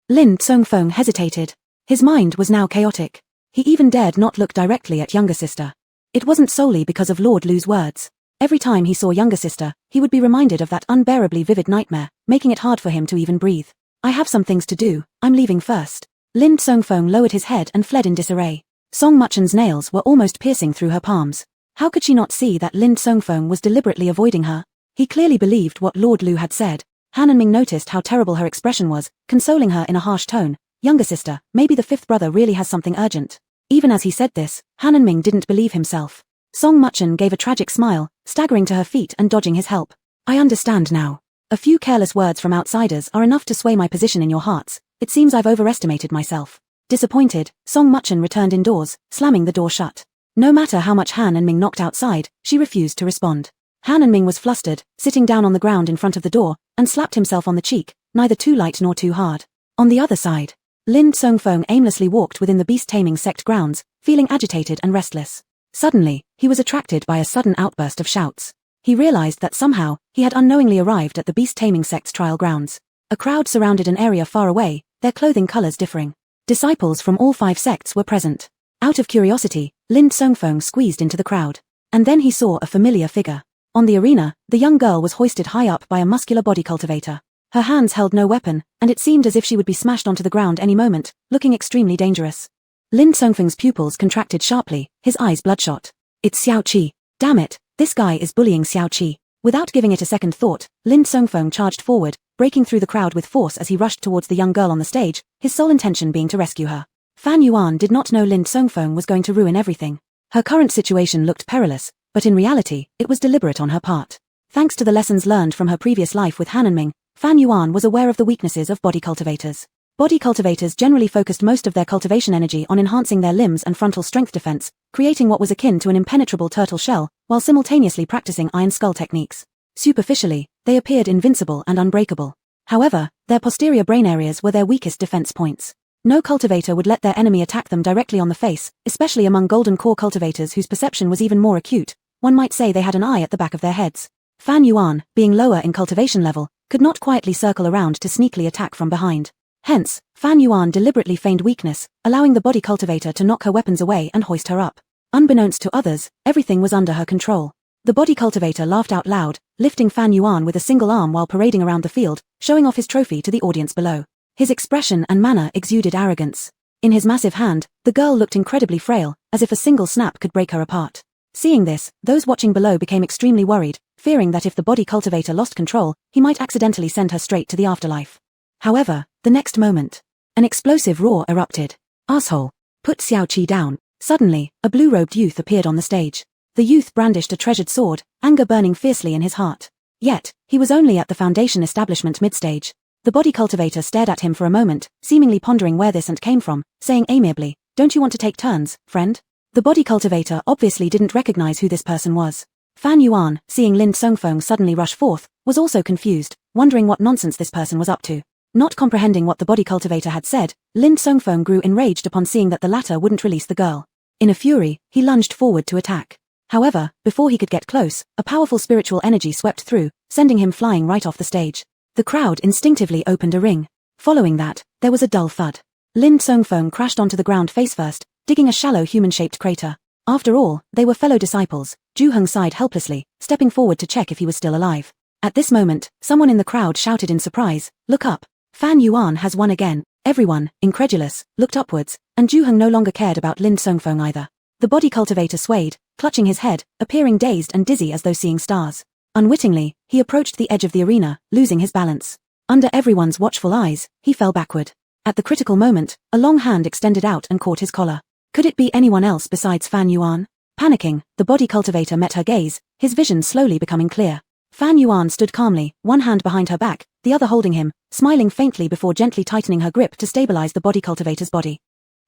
Lin Tsongfeng hesitated. His mind was now chaotic. He even dared not look directly at younger sister. It wasn't solely because of Lord Lu's words. Every time he saw younger sister, he would be reminded of that unbearably vivid nightmare, making it hard for him to even breathe. "I have some things to do, I'm leaving first." Lin Tsongfeng lowered his head and fled in disarray. Song Muchen's nails were almost piercing through her palms. How could she not see that Lin Tsongfeng was deliberately avoiding her? He clearly believed what Lord Lu had said. Han and Ming noticed how terrible her expression was, consoling her in a harsh tone. "Younger sister, maybe the fifth brother really has something urgent." Even as he said this, Han and Ming didn't believe himself. Song Muchen gave a tragic smile, staggering to her feet and dodging his help. "I understand now. A few careless words from outsiders are enough to sway my position in your hearts. It seems I've overestimated myself." Disappointed, Song Muchen returned indoors, slamming the door shut. No matter how much Han and Ming knocked outside, she refused to respond. Han and Ming was flustered, sitting down on the ground in front of the door, and slapped himself on the cheek, neither too light nor too hard. On the other side, Lin Tsongfeng aimlessly walked within the beast-taming sect grounds, feeling agitated and restless. Suddenly, he was attracted by a sudden outburst of shouts. He realized that somehow, he had unknowingly arrived at the beast-taming sect's trial grounds. A crowd surrounded an area far away, their clothing colors differing. Disciples from all 5 sects were present. Out of curiosity, Lin Tsongfeng squeezed into the crowd. And then he saw a familiar figure. On the arena, the young girl was hoisted high up by a muscular body cultivator. Her hands held no weapon, and it seemed as if she would be smashed onto the ground any moment, looking extremely dangerous. Lin Tsongfeng's pupils contracted sharply, his eyes bloodshot. "It's Xiao Qi. Damn it, this guy is bullying Xiao Qi." Without giving it a second thought, Lin Tsongfeng charged forward, breaking through the crowd with force as he rushed towards the young girl on the stage, his sole intention being to rescue her. Fan Yuan did not know Lin Tsongfeng was going to ruin everything. Her current situation looked perilous, but in reality, it was deliberate on her part. Thanks to the lessons learned from her previous life with Han and Ming, Fan Yuan was aware of the weaknesses of body cultivators. Body cultivators generally focused most of their cultivation energy on enhancing their limbs and frontal strength defense, creating what was akin to an impenetrable turtle shell, while simultaneously practicing iron skull techniques. Superficially, they appeared invincible and unbreakable. However, their posterior brain areas were their weakest defense points. No cultivator would let their enemy attack them directly on the face, especially among golden core cultivators whose perception was even more acute. One might say they had an eye at the back of their heads. Fan Yuan, being lower in cultivation level, could not quietly circle around to sneakily attack from behind. Hence, Fan Yuan deliberately feigned weakness, allowing the body cultivator to knock her weapons away and hoist her up. Unbeknownst to others, everything was under her control. The body cultivator laughed out loud, lifting Fan Yuan with a single arm while parading around the field, showing off his trophy to the audience below. His expression and manner exuded arrogance. In his massive hand, the girl looked incredibly frail, as if a single snap could break her apart. Seeing this, those watching below became extremely worried, fearing that if the body cultivator lost control, he might accidentally send her straight to the afterlife. However, the next moment, an explosive roar erupted. "Asshole! Put Xiao Qi down." Suddenly, a blue-robed youth appeared on the stage. The youth brandished a treasured sword, anger burning fiercely in his heart. Yet, he was only at the Foundation establishment mid-stage. The body cultivator stared at him for a moment, seemingly pondering where this came from, saying amiably, "Don't you want to take turns, friend?" The body cultivator obviously didn't recognize who this person was. Fan Yuan, seeing Lin Tsongfeng suddenly rush forth, was also confused, wondering what nonsense this person was up to. Not comprehending what the body cultivator had said, Lin Tsongfeng grew enraged upon seeing that the latter wouldn't release the girl. In a fury, he lunged forward to attack. However, before he could get close, a powerful spiritual energy swept through, sending him flying right off the stage. The crowd instinctively opened a ring. Following that, there was a dull thud. Lin Tsongfeng crashed onto the ground face first, digging a shallow human-shaped crater. After all, they were fellow disciples. Juheng sighed helplessly, stepping forward to check if he was still alive. At this moment, someone in the crowd shouted in surprise, "Look up! Fan Yuan has won again." Everyone, incredulous, looked upwards, and Juheng no longer cared about Lin Tsongfeng either. The body cultivator swayed, clutching his head, appearing dazed and dizzy as though seeing stars. Unwittingly, he approached the edge of the arena, losing his balance. Under everyone's watchful eyes, he fell backward. At the critical moment, a long hand extended out and caught his collar. Could it be anyone else besides Fan Yuan? Panicking, the body cultivator met her gaze, his vision slowly becoming clear. Fan Yuan stood calmly, one hand behind her back, the other holding him, smiling faintly before gently tightening her grip to stabilize the body cultivator's body.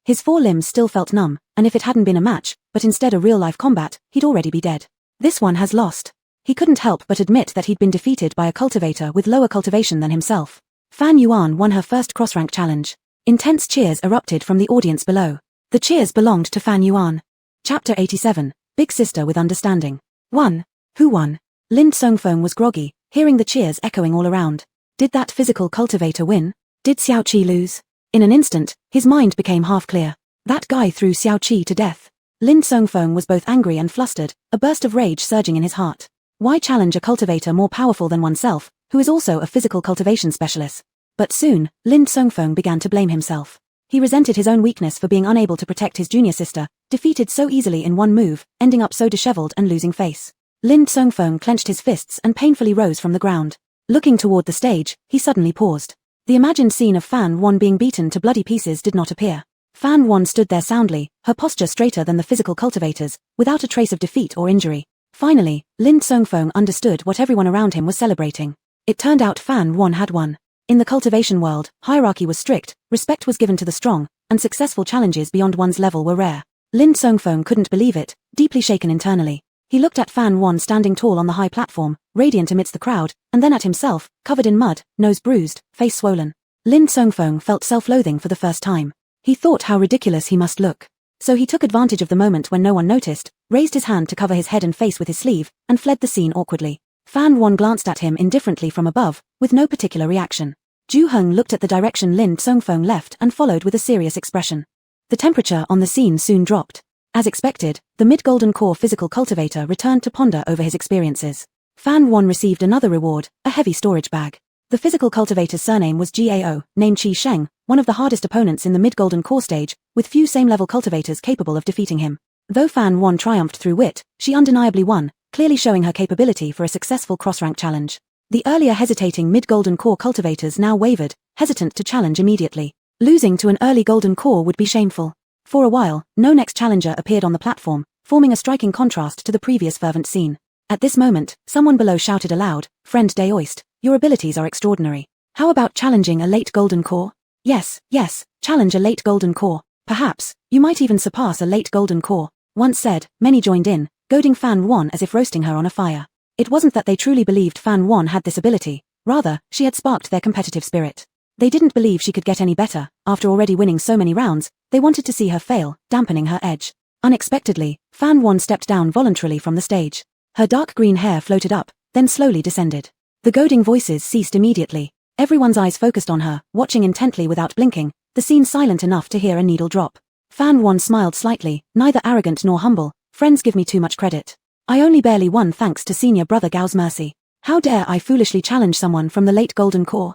His 4 limbs still felt numb, and if it hadn't been a match, but instead a real-life combat, he'd already be dead. This one has lost. He couldn't help but admit that he'd been defeated by a cultivator with lower cultivation than himself. Fan Yuan won her first cross-rank challenge. Intense cheers erupted from the audience below. The cheers belonged to Fan Yuan. Chapter 87, Big Sister with Understanding. 1. Who won? Lin Tsongfeng was groggy, hearing the cheers echoing all around. Did that physical cultivator win? Did Xiaoqi lose? In an instant, his mind became half clear. That guy threw Xiaoqi to death. Lin Songfeng was both angry and flustered, a burst of rage surging in his heart. Why challenge a cultivator more powerful than oneself, who is also a physical cultivation specialist? But soon, Lin Songfeng began to blame himself. He resented his own weakness for being unable to protect his junior sister, defeated so easily in one move, ending up so disheveled and losing face. Lin Songfeng clenched his fists and painfully rose from the ground. Looking toward the stage, he suddenly paused. The imagined scene of Fan Wan being beaten to bloody pieces did not appear. Fan Wan stood there soundly, her posture straighter than the physical cultivators, without a trace of defeat or injury. Finally, Lin Songfeng understood what everyone around him was celebrating. It turned out Fan Wan had won. In the cultivation world, hierarchy was strict, respect was given to the strong, and successful challenges beyond one's level were rare. Lin Songfeng couldn't believe it, deeply shaken internally. He looked at Fan Wan standing tall on the high platform, radiant amidst the crowd, and then at himself, covered in mud, nose bruised, face swollen. Lin Songfeng felt self-loathing for the first time. He thought how ridiculous he must look. So he took advantage of the moment when no one noticed, raised his hand to cover his head and face with his sleeve, and fled the scene awkwardly. Fan Wan glanced at him indifferently from above, with no particular reaction. Ju Heng looked at the direction Lin Songfeng left and followed with a serious expression. The temperature on the scene soon dropped. As expected, the mid-golden core physical cultivator returned to ponder over his experiences. Fan Wan received another reward, a heavy storage bag. The physical cultivator's surname was Gao, named Qi Sheng, one of the hardest opponents in the mid-golden core stage, with few same-level cultivators capable of defeating him. Though Fan Wan triumphed through wit, she undeniably won, clearly showing her capability for a successful cross-rank challenge. The earlier hesitating mid-golden core cultivators now wavered, hesitant to challenge immediately. Losing to an early golden core would be shameful. For a while, no next challenger appeared on the platform, forming a striking contrast to the previous fervent scene. At this moment, someone below shouted aloud, "Friend Deoist, your abilities are extraordinary. How about challenging a late golden core?" Yes, challenge a late golden core. Perhaps, you might even surpass a late golden core. Once said, many joined in, goading Fan Wan as if roasting her on a fire. It wasn't that they truly believed Fan Wan had this ability, rather, she had sparked their competitive spirit. They didn't believe she could get any better, after already winning so many rounds, they wanted to see her fail, dampening her edge. Unexpectedly, Fan Wan stepped down voluntarily from the stage. Her dark green hair floated up, then slowly descended. The goading voices ceased immediately. Everyone's eyes focused on her, watching intently without blinking, the scene silent enough to hear a needle drop. Fan Wan smiled slightly, neither arrogant nor humble. Friends give me too much credit. I only barely won thanks to senior brother Gao's mercy. How dare I foolishly challenge someone from the late golden core?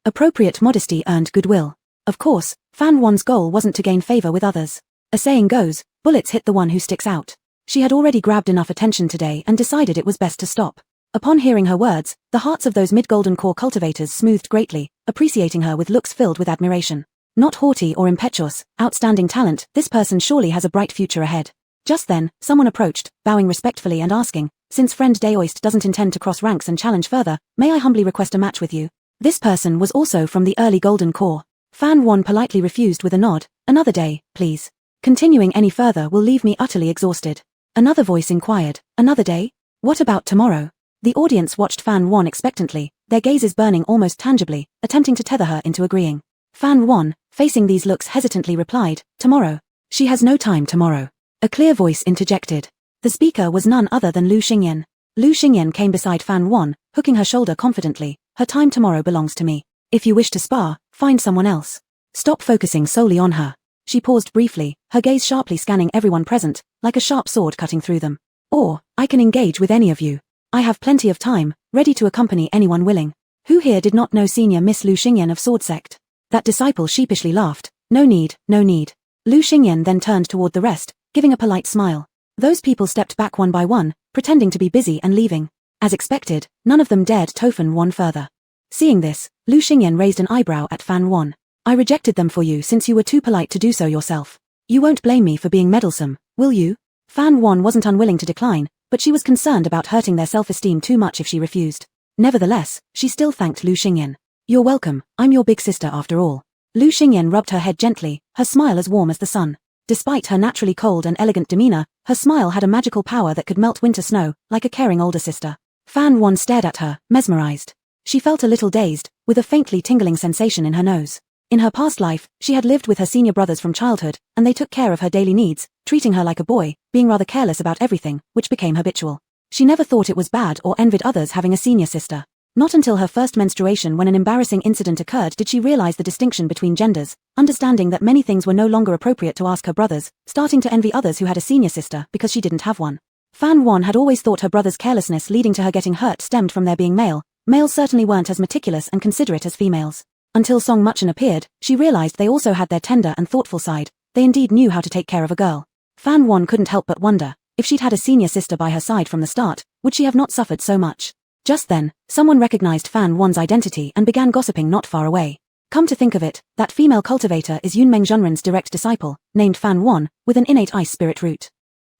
Appropriate modesty earned goodwill. Of course, Fan Wan's goal wasn't to gain favor with others. A saying goes, bullets hit the one who sticks out. She had already grabbed enough attention today and decided it was best to stop. Upon hearing her words, the hearts of those mid-golden core cultivators smoothed greatly, appreciating her with looks filled with admiration. Not haughty or impetuous, outstanding talent, this person surely has a bright future ahead. Just then, someone approached, bowing respectfully and asking, "Since friend Deoist doesn't intend to cross ranks and challenge further, may I humbly request a match with you?" This person was also from the early golden core. Fan Wan politely refused with a nod. "Another day, please. Continuing any further will leave me utterly exhausted." Another voice inquired, "Another day? What about tomorrow?" The audience watched Fan Wan expectantly, their gazes burning almost tangibly, attempting to tether her into agreeing. Fan Wan, facing these looks hesitantly replied, "Tomorrow. She has no time tomorrow." A clear voice interjected. The speaker was none other than Lu Xingyan. Lu Xingyan came beside Fan Wan, hooking her shoulder confidently. "Her time tomorrow belongs to me. If you wish to spar, find someone else. Stop focusing solely on her." She paused briefly, her gaze sharply scanning everyone present, like a sharp sword cutting through them. "Or, I can engage with any of you. I have plenty of time, ready to accompany anyone willing." Who here did not know senior Miss Lu Xingyan of Sword Sect? That disciple sheepishly laughed. "No need, no need." Lu Xingyan then turned toward the rest, giving a polite smile. Those people stepped back one by one, pretending to be busy and leaving. As expected, none of them dared tofen Wan further. Seeing this, Lu Xingyan raised an eyebrow at Fan Wan. "I rejected them for you since you were too polite to do so yourself. You won't blame me for being meddlesome, will you?" Fan Wan wasn't unwilling to decline, but she was concerned about hurting their self-esteem too much if she refused. Nevertheless, she still thanked Lu Xingyan. "You're welcome, I'm your big sister after all." Lu Xingyan rubbed her head gently, her smile as warm as the sun. Despite her naturally cold and elegant demeanor, her smile had a magical power that could melt winter snow, like a caring older sister. Fan Wan stared at her, mesmerized. She felt a little dazed, with a faintly tingling sensation in her nose. In her past life, she had lived with her senior brothers from childhood, and they took care of her daily needs, treating her like a boy, being rather careless about everything, which became habitual. She never thought it was bad or envied others having a senior sister. Not until her first menstruation when an embarrassing incident occurred did she realize the distinction between genders, understanding that many things were no longer appropriate to ask her brothers, starting to envy others who had a senior sister because she didn't have one. Fan Wan had always thought her brother's carelessness leading to her getting hurt stemmed from their being male. Males certainly weren't as meticulous and considerate as females. Until Song Muchen appeared, she realized they also had their tender and thoughtful side. They indeed knew how to take care of a girl. Fan Wan couldn't help but wonder, if she'd had a senior sister by her side from the start, would she have not suffered so much? Just then, someone recognized Fan Wan's identity and began gossiping not far away. Come to think of it, that female cultivator is Yunmeng Zhenren's direct disciple, named Fan Wan, with an innate ice spirit root.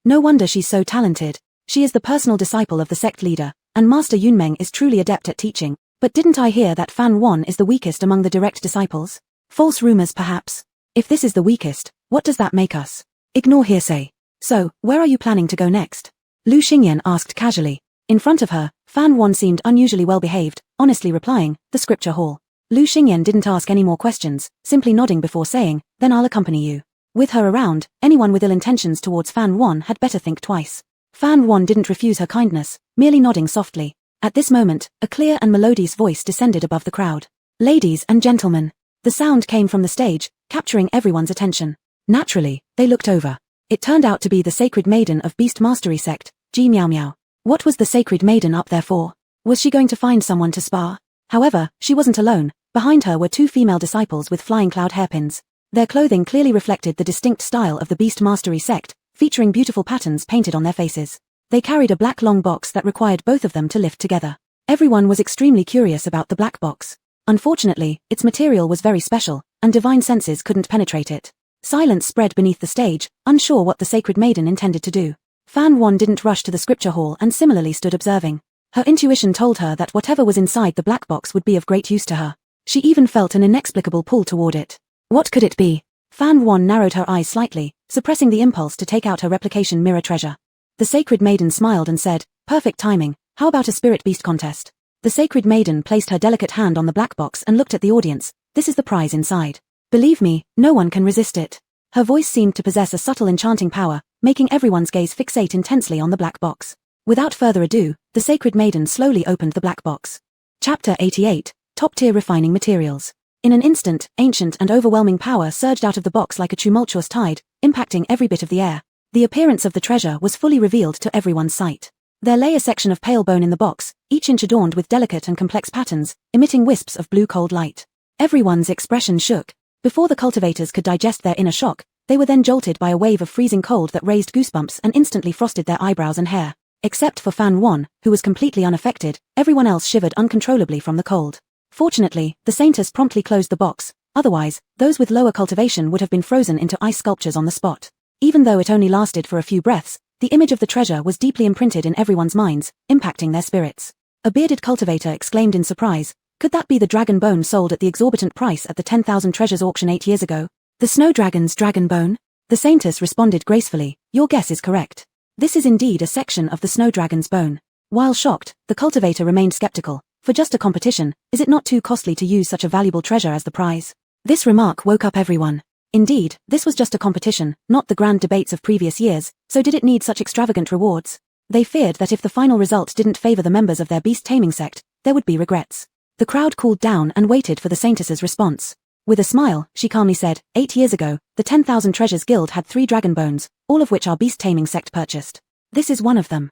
No wonder she's so talented. She is the personal disciple of the sect leader, and Master Yunmeng is truly adept at teaching. But didn't I hear that Fan Wan is the weakest among the direct disciples? False rumors perhaps. If this is the weakest, what does that make us? Ignore hearsay. So, where are you planning to go next? Lu Xingyan asked casually. In front of her, Fan Wan seemed unusually well behaved, honestly replying, the scripture hall. Lu Xingyan didn't ask any more questions, simply nodding before saying, then I'll accompany you. With her around, anyone with ill intentions towards Fan Wan had better think twice. Fan Wan didn't refuse her kindness, merely nodding softly. At this moment, a clear and melodious voice descended above the crowd. Ladies and gentlemen. The sound came from the stage, capturing everyone's attention. Naturally, they looked over. It turned out to be the sacred maiden of Beast Mastery sect, Ji Miao Miao. What was the sacred maiden up there for? Was she going to find someone to spar? However, she wasn't alone. Behind her were two female disciples with flying cloud hairpins. Their clothing clearly reflected the distinct style of the Beast Mastery sect, featuring beautiful patterns painted on their faces. They carried a black long box that required both of them to lift together. Everyone was extremely curious about the black box. Unfortunately, its material was very special, and divine senses couldn't penetrate it. Silence spread beneath the stage, unsure what the sacred maiden intended to do. Fan Wan didn't rush to the scripture hall and similarly stood observing. Her intuition told her that whatever was inside the black box would be of great use to her. She even felt an inexplicable pull toward it. What could it be? Fan Wan narrowed her eyes slightly, suppressing the impulse to take out her replication mirror treasure. The sacred maiden smiled and said, perfect timing, how about a spirit beast contest? The sacred maiden placed her delicate hand on the black box and looked at the audience. This is the prize inside. Believe me, no one can resist it. Her voice seemed to possess a subtle enchanting power, making everyone's gaze fixate intensely on the black box. Without further ado, the sacred maiden slowly opened the black box. Chapter 88, Top-Tier Refining Materials. In an instant, ancient and overwhelming power surged out of the box like a tumultuous tide, impacting every bit of the air. The appearance of the treasure was fully revealed to everyone's sight. There lay a section of pale bone in the box, each inch adorned with delicate and complex patterns, emitting wisps of blue cold light. Everyone's expression shook. Before the cultivators could digest their inner shock, they were then jolted by a wave of freezing cold that raised goosebumps and instantly frosted their eyebrows and hair. Except for Fan Wan, who was completely unaffected, everyone else shivered uncontrollably from the cold. Fortunately, the saintess promptly closed the box, otherwise, those with lower cultivation would have been frozen into ice sculptures on the spot. Even though it only lasted for a few breaths, the image of the treasure was deeply imprinted in everyone's minds, impacting their spirits. A bearded cultivator exclaimed in surprise, could that be the dragon bone sold at the exorbitant price at the 10,000 treasures auction 8 years ago? The snow dragon's dragon bone? The saintess responded gracefully, your guess is correct. This is indeed a section of the snow dragon's bone. While shocked, the cultivator remained skeptical. For just a competition, is it not too costly to use such a valuable treasure as the prize? This remark woke up everyone. Indeed, this was just a competition, not the grand debates of previous years, so did it need such extravagant rewards? They feared that if the final result didn't favor the members of their beast-taming sect, there would be regrets. The crowd cooled down and waited for the saintess's response. With a smile, she calmly said, 8 years ago, the 10,000 Treasures Guild had 3 dragon bones, all of which our beast-taming sect purchased. This is one of them.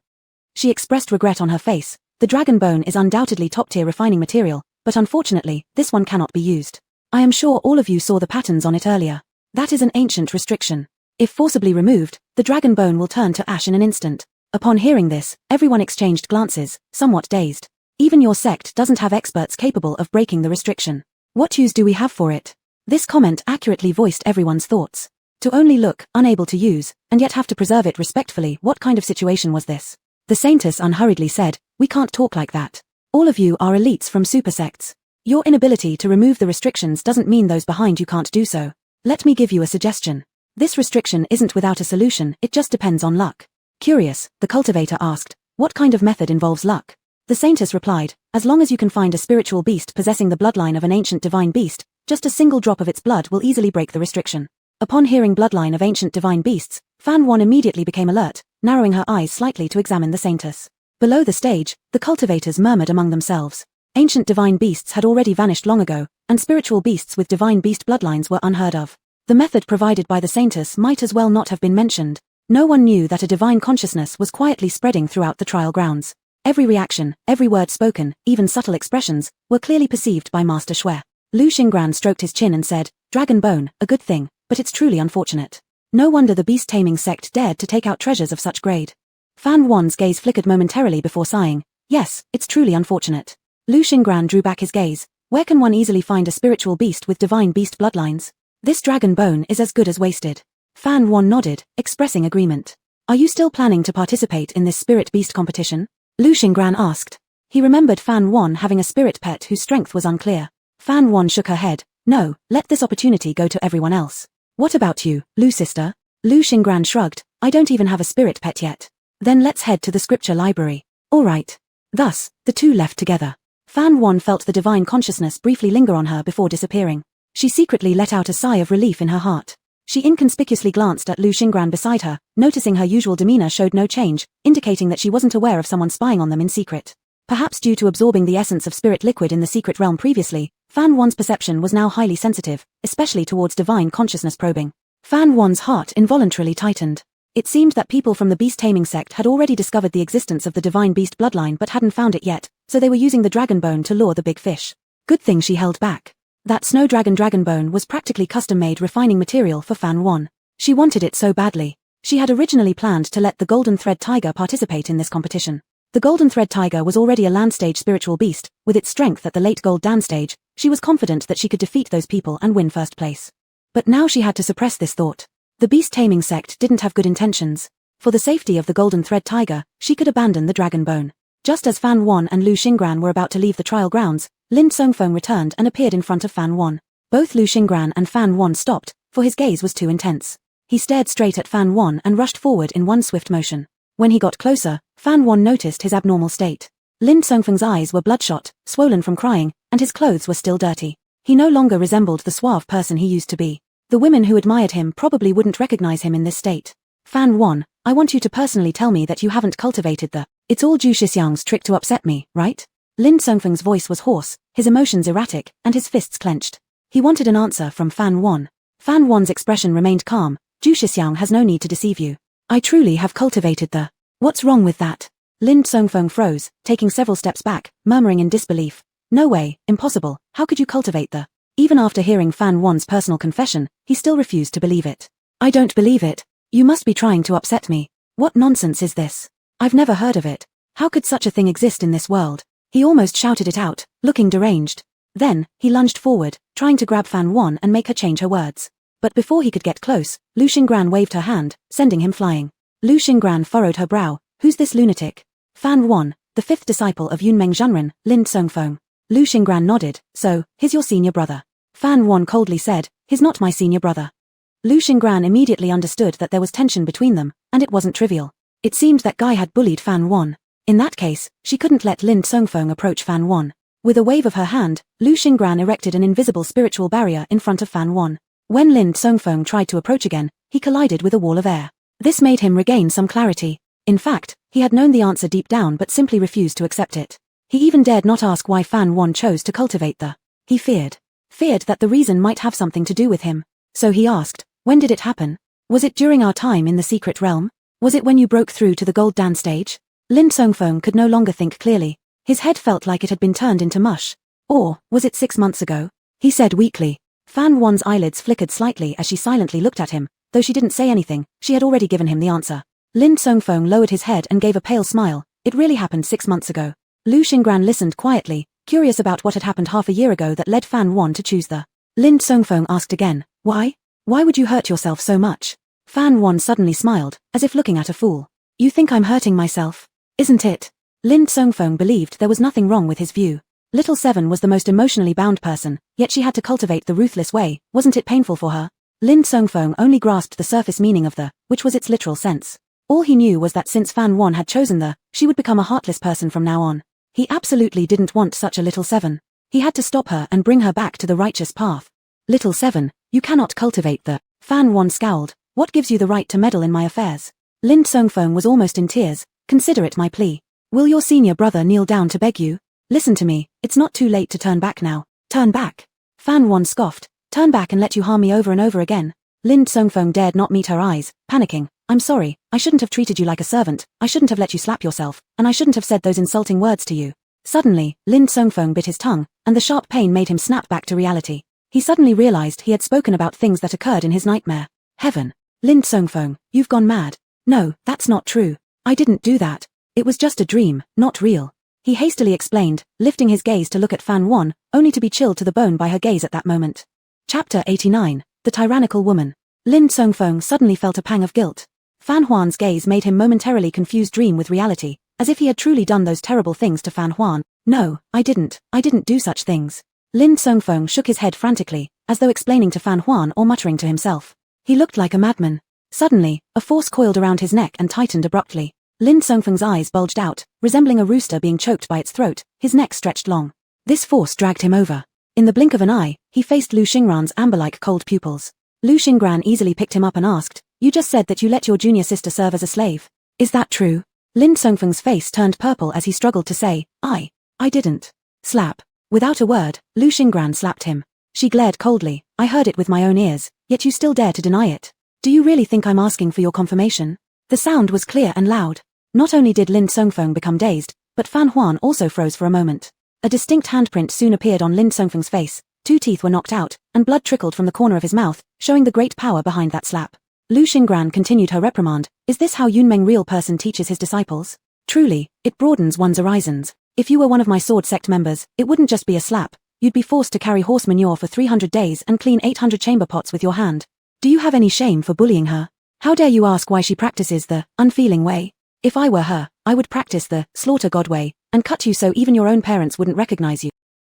She expressed regret on her face. The dragon bone is undoubtedly top-tier refining material, but unfortunately, this one cannot be used. I am sure all of you saw the patterns on it earlier. That is an ancient restriction. If forcibly removed, the dragon bone will turn to ash in an instant. Upon hearing this, everyone exchanged glances, somewhat dazed. Even your sect doesn't have experts capable of breaking the restriction. What use do we have for it? This comment accurately voiced everyone's thoughts. To only look, unable to use, and yet have to preserve it respectfully, what kind of situation was this? The saintess unhurriedly said, we can't talk like that. All of you are elites from super sects. Your inability to remove the restrictions doesn't mean those behind you can't do so. Let me give you a suggestion. This restriction isn't without a solution, it just depends on luck. Curious, the cultivator asked, what kind of method involves luck? The saintess replied, as long as you can find a spiritual beast possessing the bloodline of an ancient divine beast, just a single drop of its blood will easily break the restriction. Upon hearing bloodline of ancient divine beasts, Fan Wan immediately became alert, narrowing her eyes slightly to examine the saintess. Below the stage, the cultivators murmured among themselves. Ancient divine beasts had already vanished long ago, and spiritual beasts with divine beast bloodlines were unheard of. The method provided by the saintess might as well not have been mentioned. No one knew that a divine consciousness was quietly spreading throughout the trial grounds. Every reaction, every word spoken, even subtle expressions, were clearly perceived by Master Shui. Lu Xingran stroked his chin and said, "Dragon bone, a good thing, but it's truly unfortunate. No wonder the beast-taming sect dared to take out treasures of such grade." Fan Wan's gaze flickered momentarily before sighing. "Yes, it's truly unfortunate." Lu Xingran drew back his gaze. "Where can one easily find a spiritual beast with divine beast bloodlines? This dragon bone is as good as wasted." Fan Wan nodded, expressing agreement. "Are you still planning to participate in this spirit beast competition?" Lu Xingran asked. He remembered Fan Wan having a spirit pet whose strength was unclear. Fan Wan shook her head. "No, let this opportunity go to everyone else." "What about you, Lu sister?" Lu Xingran shrugged. "I don't even have a spirit pet yet." "Then let's head to the scripture library." "All right." Thus, the two left together. Fan Wan felt the divine consciousness briefly linger on her before disappearing. She secretly let out a sigh of relief in her heart. She inconspicuously glanced at Lu Xingran beside her, noticing her usual demeanor showed no change, indicating that she wasn't aware of someone spying on them in secret. Perhaps due to absorbing the essence of spirit liquid in the secret realm previously, Fan Wan's perception was now highly sensitive, especially towards divine consciousness probing. Fan Wan's heart involuntarily tightened. It seemed that people from the beast-taming sect had already discovered the existence of the divine beast bloodline but hadn't found it yet, so they were using the dragon bone to lure the big fish. Good thing she held back. That snow dragon bone was practically custom-made refining material for Fan Wan. She wanted it so badly. She had originally planned to let the golden thread tiger participate in this competition. The golden thread tiger was already a land stage spiritual beast. With its strength at the late gold dan stage, she was confident that she could defeat those people and win first place. But now she had to suppress this thought. The beast-taming sect didn't have good intentions. For the safety of the golden thread tiger, she could abandon the dragon bone. Just as Fan Wan and Lu Xingran were about to leave the trial grounds, Lin Songfeng returned and appeared in front of Fan Wan. Both Lu Xingran and Fan Wan stopped, for his gaze was too intense. He stared straight at Fan Wan and rushed forward in one swift motion. When he got closer, Fan Wan noticed his abnormal state. Lin Songfeng's eyes were bloodshot, swollen from crying, and his clothes were still dirty. He no longer resembled the suave person he used to be. The women who admired him probably wouldn't recognize him in this state. "Fan Wan, I want you to personally tell me that you haven't cultivated the... It's all Zhu Shixiang's trick to upset me, right?" Lin Songfeng's voice was hoarse, his emotions erratic, and his fists clenched. He wanted an answer from Fan Wan. Fan Wan's expression remained calm. "Zhu Shixiang has no need to deceive you. I truly have cultivated the... What's wrong with that?" Lin Songfeng froze, taking several steps back, murmuring in disbelief. "No way, impossible, how could you cultivate the..." Even after hearing Fan Wan's personal confession, he still refused to believe it. "I don't believe it. You must be trying to upset me. What nonsense is this? I've never heard of it. How could such a thing exist in this world?" He almost shouted it out, looking deranged. Then, he lunged forward, trying to grab Fan Wan and make her change her words. But before he could get close, Lu Xingran waved her hand, sending him flying. Lu Xingran furrowed her brow. "Who's this lunatic?" "Fan Wan, the fifth disciple of Yunmeng Zhenren, Lin Songfeng." Lu Xingran nodded. "So, he's your senior brother." Fan Wan coldly said, "He's not my senior brother." Lu Xingran immediately understood that there was tension between them, and it wasn't trivial. It seemed that Guy had bullied Fan Wan. In that case, she couldn't let Lin Songfeng approach Fan Wan. With a wave of her hand, Lu Xingran erected an invisible spiritual barrier in front of Fan Wan. When Lin Songfeng tried to approach again, he collided with a wall of air. This made him regain some clarity. In fact, he had known the answer deep down but simply refused to accept it. He even dared not ask why Fan Wan chose to cultivate the... He feared that the reason might have something to do with him. So he asked, "When did it happen? Was it during our time in the secret realm? Was it when you broke through to the gold dan stage?" Lin Songfeng could no longer think clearly. His head felt like it had been turned into mush. "Or, was it 6 months ago?" he said weakly. Fan Wan's eyelids flickered slightly as she silently looked at him. Though she didn't say anything, she had already given him the answer. Lin Songfeng lowered his head and gave a pale smile. "It really happened 6 months ago." Lu Xingran listened quietly, curious about what had happened half a year ago that led Fan Wan to choose the... Lin Songfeng asked again, "Why? Why would you hurt yourself so much?" Fan Wan suddenly smiled, as if looking at a fool. "You think I'm hurting myself? Isn't it?" Lin Songfeng believed there was nothing wrong with his view. Little Seven was the most emotionally bound person, yet she had to cultivate the ruthless way. Wasn't it painful for her? Lin Songfeng only grasped the surface meaning of the, which was its literal sense. All he knew was that since Fan Wan had chosen the, she would become a heartless person from now on. He absolutely didn't want such a Little Seven. He had to stop her and bring her back to the righteous path. "Little Seven, you cannot cultivate the..." Fan Wan scowled. "What gives you the right to meddle in my affairs?" Lin Songfeng was almost in tears. "Consider it my plea. Will your senior brother kneel down to beg you?" Listen to me, it's not too late to turn back now. Turn back? Fan Wan scoffed. Turn back and let you harm me over and over again? Lin Songfeng dared not meet her eyes, panicking. I'm sorry, I shouldn't have treated you like a servant, I shouldn't have let you slap yourself, and I shouldn't have said those insulting words to you. Suddenly, Lin Songfeng bit his tongue, and the sharp pain made him snap back to reality. He suddenly realized he had spoken about things that occurred in his nightmare. Heaven. Lin Songfeng, you've gone mad. No, that's not true. I didn't do that. It was just a dream, not real. He hastily explained, lifting his gaze to look at Fan Wan, only to be chilled to the bone by her gaze at that moment. Chapter 89, The Tyrannical Woman. Lin Songfeng suddenly felt a pang of guilt. Fan Huan's gaze made him momentarily confuse dream with reality, as if he had truly done those terrible things to Fan Huan. No, I didn't do such things. Lin Songfeng shook his head frantically, as though explaining to Fan Huan or muttering to himself. He looked like a madman. Suddenly, a force coiled around his neck and tightened abruptly. Lin Songfeng's eyes bulged out, resembling a rooster being choked by its throat, his neck stretched long. This force dragged him over. In the blink of an eye, he faced Lu Xingran's amber-like cold pupils. Lu Xingran easily picked him up and asked, You just said that you let your junior sister serve as a slave. Is that true? Lin Songfeng's face turned purple as he struggled to say, I didn't. Slap. Without a word, Lu Xingran slapped him. She glared coldly, I heard it with my own ears, yet you still dare to deny it. Do you really think I'm asking for your confirmation? The sound was clear and loud. Not only did Lin Songfeng become dazed, but Fan Huan also froze for a moment. A distinct handprint soon appeared on Lin Songfeng's face, 2 teeth were knocked out, and blood trickled from the corner of his mouth, showing the great power behind that slap. Lu Xingran continued her reprimand, Is this how Yunmeng real person teaches his disciples? Truly, it broadens one's horizons. If you were one of my sword sect members, it wouldn't just be a slap, you'd be forced to carry horse manure for 300 days and clean 800 chamber pots with your hand. Do you have any shame for bullying her? How dare you ask why she practices the unfeeling way? If I were her, I would practice the slaughter god way, and cut you so even your own parents wouldn't recognize you.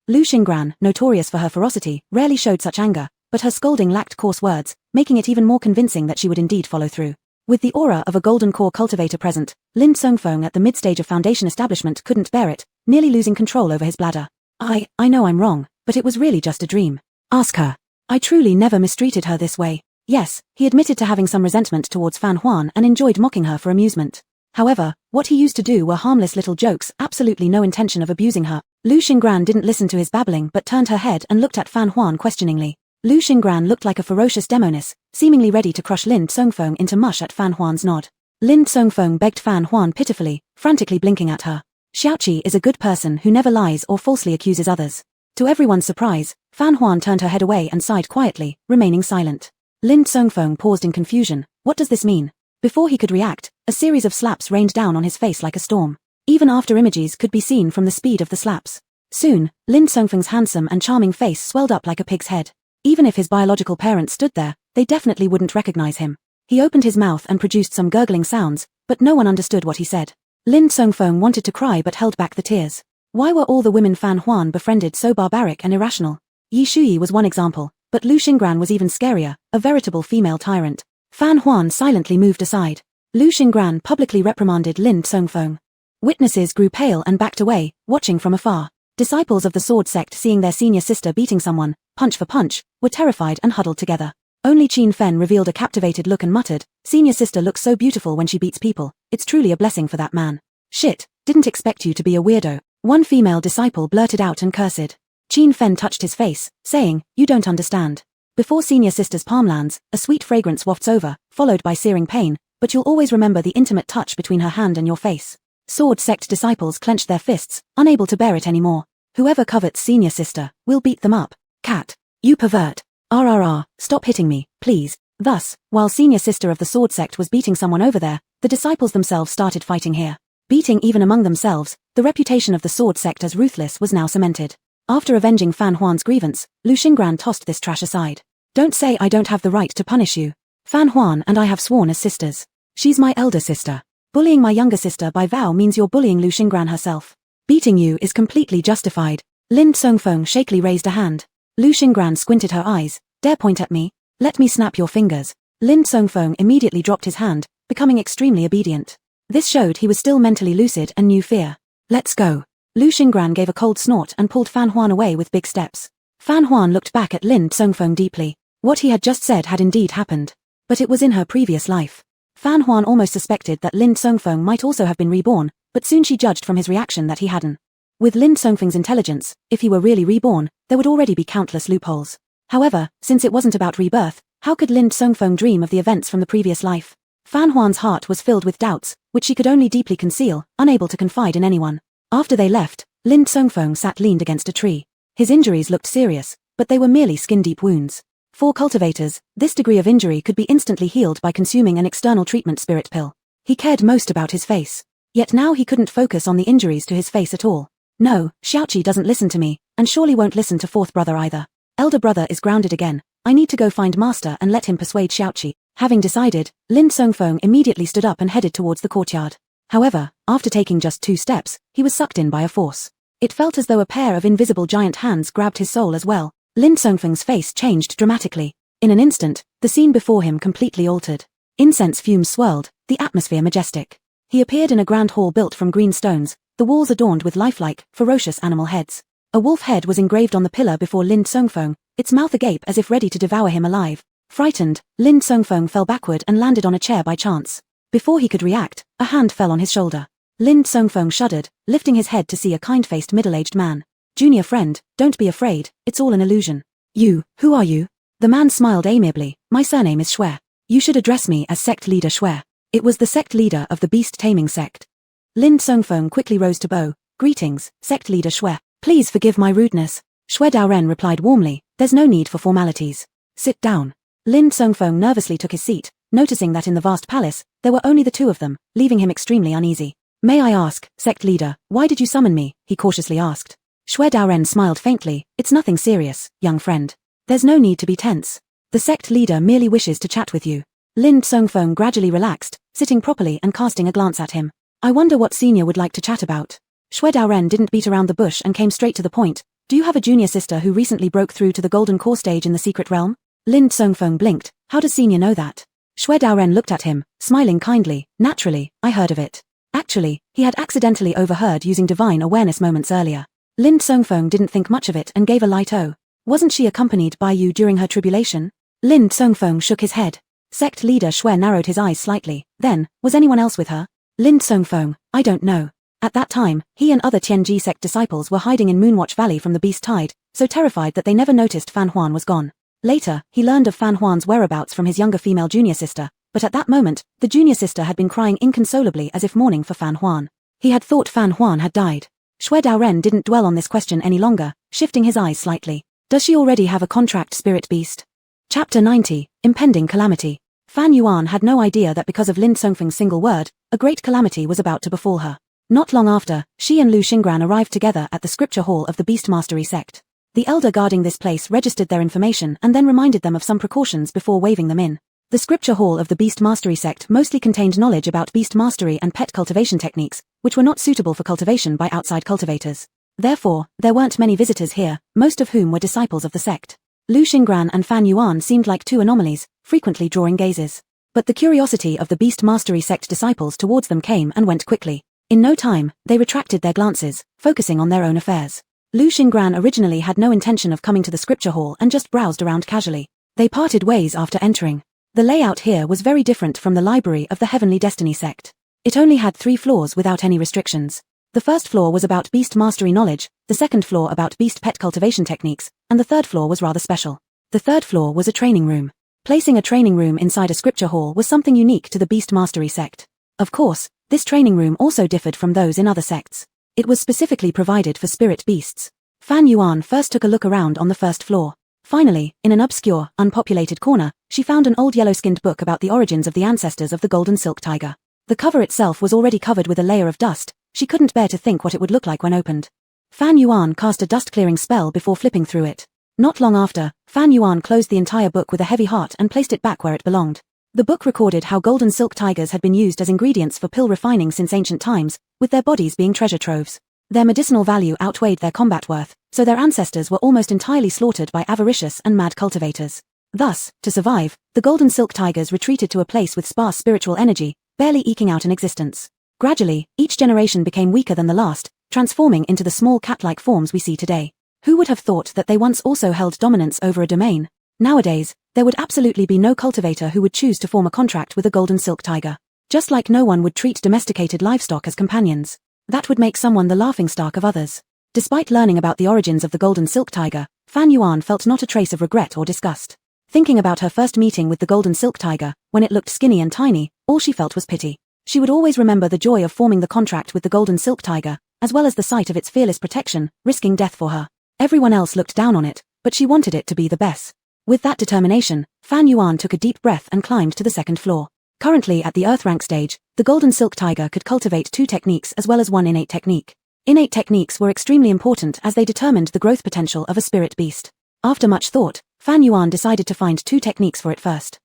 Lu Xingran, notorious for her ferocity, rarely showed such anger, but her scolding lacked coarse words, making it even more convincing that she would indeed follow through. With the aura of a golden core cultivator present, Lin Songfeng at the mid-stage of foundation establishment couldn't bear it, nearly losing control over his bladder. I know I'm wrong, but it was really just a dream. Ask her. I truly never mistreated her this way. Yes, he admitted to having some resentment towards Fan Huan and enjoyed mocking her for amusement. However, what he used to do were harmless little jokes, absolutely no intention of abusing her. Lu Xingran didn't listen to his babbling but turned her head and looked at Fan Huan questioningly. Lu Xingran looked like a ferocious demoness, seemingly ready to crush Lin Songfeng into mush at Fan Huan's nod. Lin Songfeng begged Fan Huan pitifully, frantically blinking at her. Xiaoqi is a good person who never lies or falsely accuses others. To everyone's surprise, Fan Huan turned her head away and sighed quietly, remaining silent. Lin Songfeng paused in confusion. What does this mean? Before he could react, a series of slaps rained down on his face like a storm. Even after images could be seen from the speed of the slaps. Soon, Lin Songfeng's handsome and charming face swelled up like a pig's head. Even if his biological parents stood there, they definitely wouldn't recognize him. He opened his mouth and produced some gurgling sounds, but no one understood what he said. Lin Songfeng wanted to cry but held back the tears. Why were all the women Fan Huan befriended so barbaric and irrational? Yi Shuyi was one example, but Lu Xingran was even scarier, a veritable female tyrant. Fan Huan silently moved aside. Lu Xingran publicly reprimanded Lin Songfeng. Witnesses grew pale and backed away, watching from afar. Disciples of the sword sect seeing their senior sister beating someone, punch for punch, were terrified and huddled together. Only Qin Fen revealed a captivated look and muttered, Senior sister looks so beautiful when she beats people, it's truly a blessing for that man. Shit, didn't expect you to be a weirdo. One female disciple blurted out and cursed. Qin Fen touched his face, saying, You don't understand. Before senior sister's palm lands, a sweet fragrance wafts over, followed by searing pain, but you'll always remember the intimate touch between her hand and your face. Sword sect disciples clenched their fists, unable to bear it anymore. Whoever covets senior sister, we'll beat them up. Cat. You pervert. RRR, stop hitting me, please. Thus, while senior sister of the sword sect was beating someone over there, the disciples themselves started fighting here. Beating even among themselves, the reputation of the sword sect as ruthless was now cemented. After avenging Fan Huan's grievance, Lu Xingran tossed this trash aside. Don't say I don't have the right to punish you. Fan Huan and I have sworn as sisters. She's my elder sister. Bullying my younger sister by vow means you're bullying Lu Xingran herself. Beating you is completely justified. Lin Songfeng shakily raised a hand. Lu Xingran squinted her eyes. Dare point at me? Let me snap your fingers. Lin Songfeng immediately dropped his hand, becoming extremely obedient. This showed he was still mentally lucid and knew fear. Let's go. Lu Xingran gave a cold snort and pulled Fan Huan away with big steps. Fan Huan looked back at Lin Songfeng deeply. What he had just said had indeed happened. But it was in her previous life. Fan Huan almost suspected that Lin Songfeng might also have been reborn, but soon she judged from his reaction that he hadn't. With Lin Songfeng's intelligence, if he were really reborn, there would already be countless loopholes. However, since it wasn't about rebirth, how could Lin Songfeng dream of the events from the previous life? Fan Huan's heart was filled with doubts, which she could only deeply conceal, unable to confide in anyone. After they left, Lin Songfeng sat leaned against a tree. His injuries looked serious, but they were merely skin-deep wounds. For cultivators, this degree of injury could be instantly healed by consuming an external treatment spirit pill. He cared most about his face. Yet now he couldn't focus on the injuries to his face at all. No, Xiaoqi doesn't listen to me, and surely won't listen to fourth brother either. Elder brother is grounded again. I need to go find master and let him persuade Xiaoqi. Having decided, Lin Songfeng immediately stood up and headed towards the courtyard. However, after taking just 2 steps, he was sucked in by a force. It felt as though a pair of invisible giant hands grabbed his soul as well. Lin Songfeng's face changed dramatically. In an instant, the scene before him completely altered. Incense fumes swirled, the atmosphere majestic. He appeared in a grand hall built from green stones, the walls adorned with lifelike, ferocious animal heads. A wolf head was engraved on the pillar before Lin Songfeng, its mouth agape as if ready to devour him alive. Frightened, Lin Songfeng fell backward and landed on a chair by chance. Before he could react, a hand fell on his shoulder. Lin Songfeng shuddered, lifting his head to see a kind-faced middle-aged man. Junior friend, don't be afraid, it's all an illusion. You, who are you? The man smiled amiably. My surname is Xue. You should address me as sect leader Xue. It was the sect leader of the beast-taming sect. Lin Songfeng quickly rose to bow. Greetings, sect leader Xue. Please forgive my rudeness. Xue Daoren replied warmly, there's no need for formalities. Sit down. Lin Songfeng nervously took his seat, noticing that in the vast palace, there were only the 2 of them, leaving him extremely uneasy. May I ask, sect leader, why did you summon me? He cautiously asked. Xue Daoren smiled faintly. It's nothing serious, young friend. There's no need to be tense. The sect leader merely wishes to chat with you. Lin Songfeng gradually relaxed, sitting properly and casting a glance at him. I wonder what senior would like to chat about. Xue Daoren didn't beat around the bush and came straight to the point. Do you have a junior sister who recently broke through to the golden core stage in the secret realm? Lin Songfeng blinked. How does senior know that? Xue Daoren looked at him, smiling kindly. Naturally, I heard of it. Actually, he had accidentally overheard using divine awareness moments earlier. Lin Songfeng didn't think much of it and gave a light "oh." Wasn't she accompanied by you during her tribulation? Lin Songfeng shook his head. Sect leader Xue narrowed his eyes slightly. Then, was anyone else with her? Lin Songfeng, I don't know. At that time, he and other Tianji sect disciples were hiding in Moonwatch Valley from the beast tide, so terrified that they never noticed Fan Huan was gone. Later, he learned of Fan Huan's whereabouts from his younger female junior sister, but at that moment, the junior sister had been crying inconsolably as if mourning for Fan Huan. He had thought Fan Huan had died. Xue Daoren didn't dwell on this question any longer, shifting his eyes slightly. Does she already have a contract spirit beast? Chapter 90, Impending Calamity. Fan Yuan had no idea that because of Lin Songfeng's single word, a great calamity was about to befall her. Not long after, she and Lu Xingran arrived together at the scripture hall of the Beast Mastery sect. The elder guarding this place registered their information and then reminded them of some precautions before waving them in. The scripture hall of the Beast Mastery sect mostly contained knowledge about beast mastery and pet cultivation techniques, which were not suitable for cultivation by outside cultivators. Therefore, there weren't many visitors here, most of whom were disciples of the sect. Lu Xingran and Fan Yuan seemed like 2 anomalies, frequently drawing gazes. But the curiosity of the Beast Mastery sect disciples towards them came and went quickly. In no time, they retracted their glances, focusing on their own affairs. Lu Xingran originally had no intention of coming to the scripture hall and just browsed around casually. They parted ways after entering. The layout here was very different from the library of the Heavenly Destiny sect. It only had 3 floors without any restrictions. The first floor was about beast mastery knowledge, the second floor about beast pet cultivation techniques, and the third floor was rather special. The third floor was a training room. Placing a training room inside a scripture hall was something unique to the Beast Mastery sect. Of course, this training room also differed from those in other sects. It was specifically provided for spirit beasts. Fan Yuan first took a look around on the first floor. Finally, in an obscure, unpopulated corner, she found an old yellow-skinned book about the origins of the ancestors of the golden silk tiger. The cover itself was already covered with a layer of dust. She couldn't bear to think what it would look like when opened. Fan Yuan cast a dust-clearing spell before flipping through it. Not long after, Fan Yuan closed the entire book with a heavy heart and placed it back where it belonged. The book recorded how golden silk tigers had been used as ingredients for pill refining since ancient times, with their bodies being treasure troves. Their medicinal value outweighed their combat worth, so their ancestors were almost entirely slaughtered by avaricious and mad cultivators. Thus, to survive, the golden silk tigers retreated to a place with sparse spiritual energy, barely eking out an existence. Gradually, each generation became weaker than the last, transforming into the small cat-like forms we see today. Who would have thought that they once also held dominance over a domain? Nowadays, there would absolutely be no cultivator who would choose to form a contract with a golden silk tiger. Just like no one would treat domesticated livestock as companions. That would make someone the laughingstock of others. Despite learning about the origins of the golden silk tiger, Fan Yuan felt not a trace of regret or disgust. Thinking about her first meeting with the golden silk tiger, when it looked skinny and tiny, all she felt was pity. She would always remember the joy of forming the contract with the golden silk tiger, as well as the sight of its fearless protection, risking death for her. Everyone else looked down on it, but she wanted it to be the best. With that determination, Fan Yuan took a deep breath and climbed to the second floor. Currently at the Earth rank stage, the golden silk tiger could cultivate 2 techniques as well as 1 innate technique. Innate techniques were extremely important as they determined the growth potential of a spirit beast. After much thought, Fan Yuan decided to find 2 techniques for it first.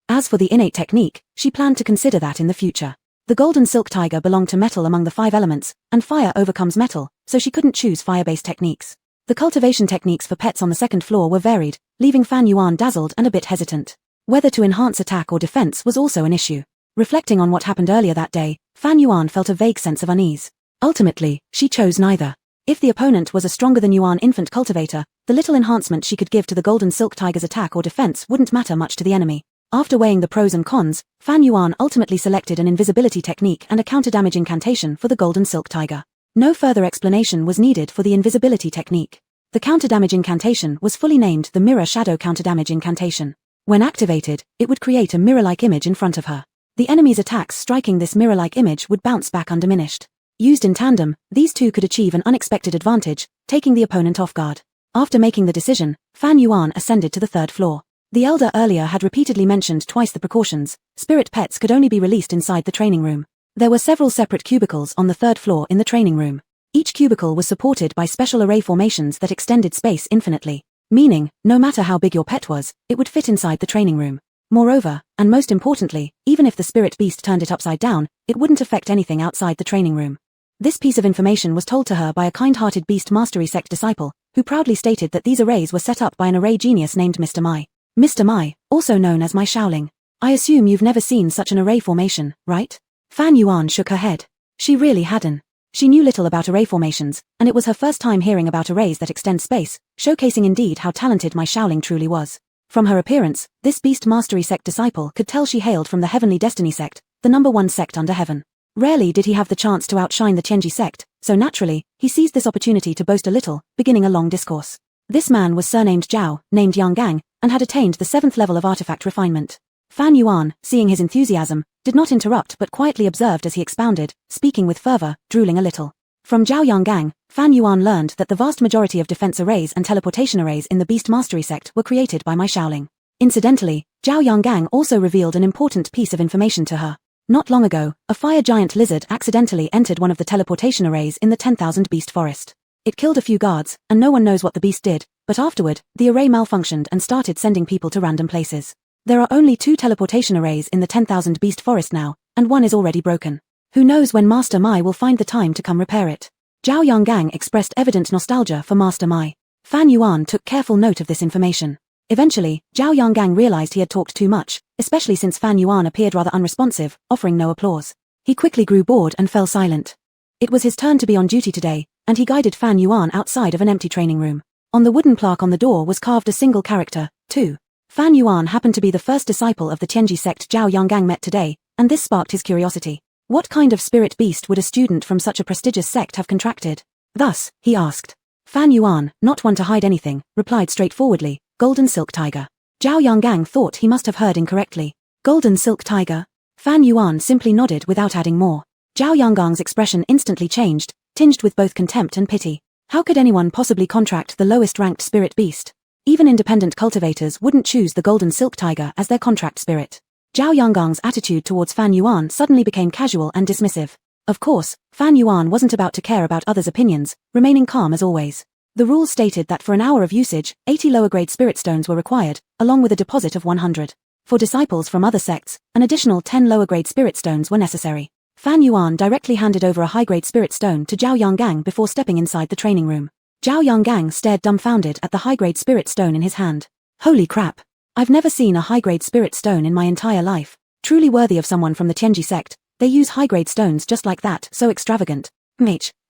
As for the innate technique, she planned to consider that in the future. The golden silk tiger belonged to metal among the 5 elements, and fire overcomes metal, so she couldn't choose fire-based techniques. The cultivation techniques for pets on the second floor were varied, leaving Fan Yuan dazzled and a bit hesitant. Whether to enhance attack or defense was also an issue. Reflecting on what happened earlier that day, Fan Yuan felt a vague sense of unease. Ultimately, she chose neither. If the opponent was a stronger than Yuan infant cultivator, the little enhancement she could give to the golden silk tiger's attack or defense wouldn't matter much to the enemy. After weighing the pros and cons, Fan Yuan ultimately selected an invisibility technique and a counter-damage incantation for the golden silk tiger. No further explanation was needed for the invisibility technique. The counter-damage incantation was fully named the Mirror Shadow Counter-Damage Incantation. When activated, it would create a mirror-like image in front of her. The enemy's attacks striking this mirror-like image would bounce back undiminished. Used in tandem, these 2 could achieve an unexpected advantage, taking the opponent off guard. After making the decision, Fan Yuan ascended to the 3rd floor. The elder earlier had repeatedly mentioned twice the precautions. Spirit pets could only be released inside the training room. There were several separate cubicles on the 3rd floor in the training room. Each cubicle was supported by special array formations that extended space infinitely, meaning, no matter how big your pet was, it would fit inside the training room. Moreover, and most importantly, even if the spirit beast turned it upside down, it wouldn't affect anything outside the training room. This piece of information was told to her by a kind-hearted beast mastery sect disciple, who proudly stated that these arrays were set up by an array genius named Mr. Mai. Mr. Mai, also known as Mai Shaoling. I assume you've never seen such an array formation, right? Fan Yuan shook her head. She really hadn't. She knew little about array formations, and it was her first time hearing about arrays that extend space, showcasing indeed how talented Mai Shaoling truly was. From her appearance, this beast mastery sect disciple could tell she hailed from the Heavenly Destiny sect, the #1 sect under heaven. Rarely did he have the chance to outshine the Tianji sect, so naturally, he seized this opportunity to boast a little, beginning a long discourse. This man was surnamed Zhao, named Yang Gang, and had attained the 7th level of artifact refinement. Fan Yuan, seeing his enthusiasm, did not interrupt but quietly observed as he expounded, speaking with fervor, drooling a little. From Zhao Yanggang, Fan Yuan learned that the vast majority of defense arrays and teleportation arrays in the Beast Mastery sect were created by Mai Shaoling. Incidentally, Zhao Yanggang also revealed an important piece of information to her. Not long ago, a fire giant lizard accidentally entered one of the teleportation arrays in the 10,000 beast forest. It killed a few guards, and no one knows what the beast did, but afterward, the array malfunctioned and started sending people to random places. There are only 2 teleportation arrays in the 10,000 beast forest now, and 1 is already broken. Who knows when Master Mai will find the time to come repair it? Zhao Yanggang expressed evident nostalgia for Master Mai. Fan Yuan took careful note of this information. Eventually, Zhao Yanggang realized he had talked too much, especially since Fan Yuan appeared rather unresponsive, offering no applause. He quickly grew bored and fell silent. It was his turn to be on duty today, and he guided Fan Yuan outside of an empty training room. On the wooden plaque on the door was carved a single character, 2. Fan Yuan happened to be the first disciple of the Tianji sect Zhao Yanggang met today, and this sparked his curiosity. What kind of spirit beast would a student from such a prestigious sect have contracted? Thus, he asked. Fan Yuan, not one to hide anything, replied straightforwardly, Golden Silk Tiger. Zhao Yanggang thought he must have heard incorrectly. Golden Silk Tiger? Fan Yuan simply nodded without adding more. Zhao Yanggang's expression instantly changed, tinged with both contempt and pity. How could anyone possibly contract the lowest-ranked spirit beast? Even independent cultivators wouldn't choose the Golden Silk Tiger as their contract spirit. Zhao Yanggang's attitude towards Fan Yuan suddenly became casual and dismissive. Of course, Fan Yuan wasn't about to care about others' opinions, remaining calm as always. The rules stated that for an hour of usage, 80 lower-grade spirit stones were required, along with a deposit of 100. For disciples from other sects, an additional 10 lower-grade spirit stones were necessary. Fan Yuan directly handed over a high-grade spirit stone to Zhao Yanggang before stepping inside the training room. Zhao Yanggang stared dumbfounded at the high-grade spirit stone in his hand. Holy crap! I've never seen a high-grade spirit stone in my entire life. Truly worthy of someone from the Tianji sect, they use high-grade stones just like that, so extravagant.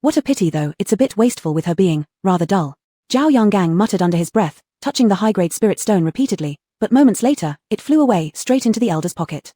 What a pity though, it's a bit wasteful with her being rather dull. Zhao Yanggang muttered under his breath, touching the high-grade spirit stone repeatedly, but moments later, it flew away straight into the elder's pocket.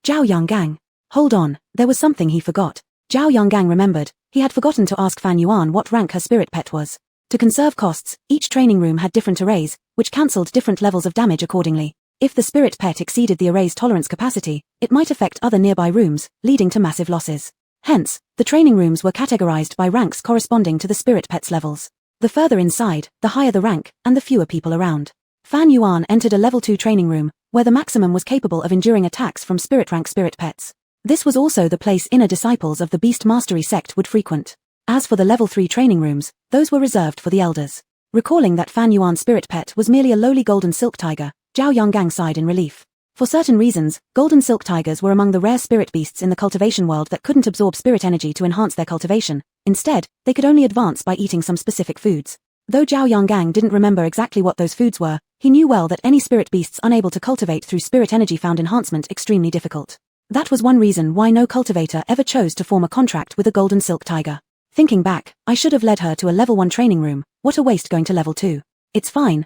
Zhao Yanggang. Hold on, there was something he forgot. Zhao Yanggang remembered, He had forgotten to ask Fan Yuan what rank her spirit pet was. To conserve costs, each training room had different arrays, which cancelled different levels of damage accordingly. If the spirit pet exceeded the array's tolerance capacity, it might affect other nearby rooms, leading to massive losses. Hence, the training rooms were categorized by ranks corresponding to the spirit pet's levels. The further inside, the higher the rank, and the fewer people around. Fan Yuan entered a level 2 training room, where the maximum was capable of enduring attacks from spirit rank spirit pets. This was also the place inner disciples of the Beast Mastery sect would frequent. As for the level 3 training rooms, those were reserved for the elders. Recalling that Fan Yuan's spirit pet was merely a lowly golden silk tiger, Zhao Yonggang sighed in relief. For certain reasons, golden silk tigers were among the rare spirit beasts in the cultivation world that couldn't absorb spirit energy to enhance their cultivation. Instead, they could only advance by eating some specific foods. Though Zhao Yonggang didn't remember exactly what those foods were, he knew well that any spirit beasts unable to cultivate through spirit energy found enhancement extremely difficult. That was one reason why no cultivator ever chose to form a contract with a golden silk tiger. Thinking back, I should have led her to a level 1 training room. What a waste going to level 2. It's fine,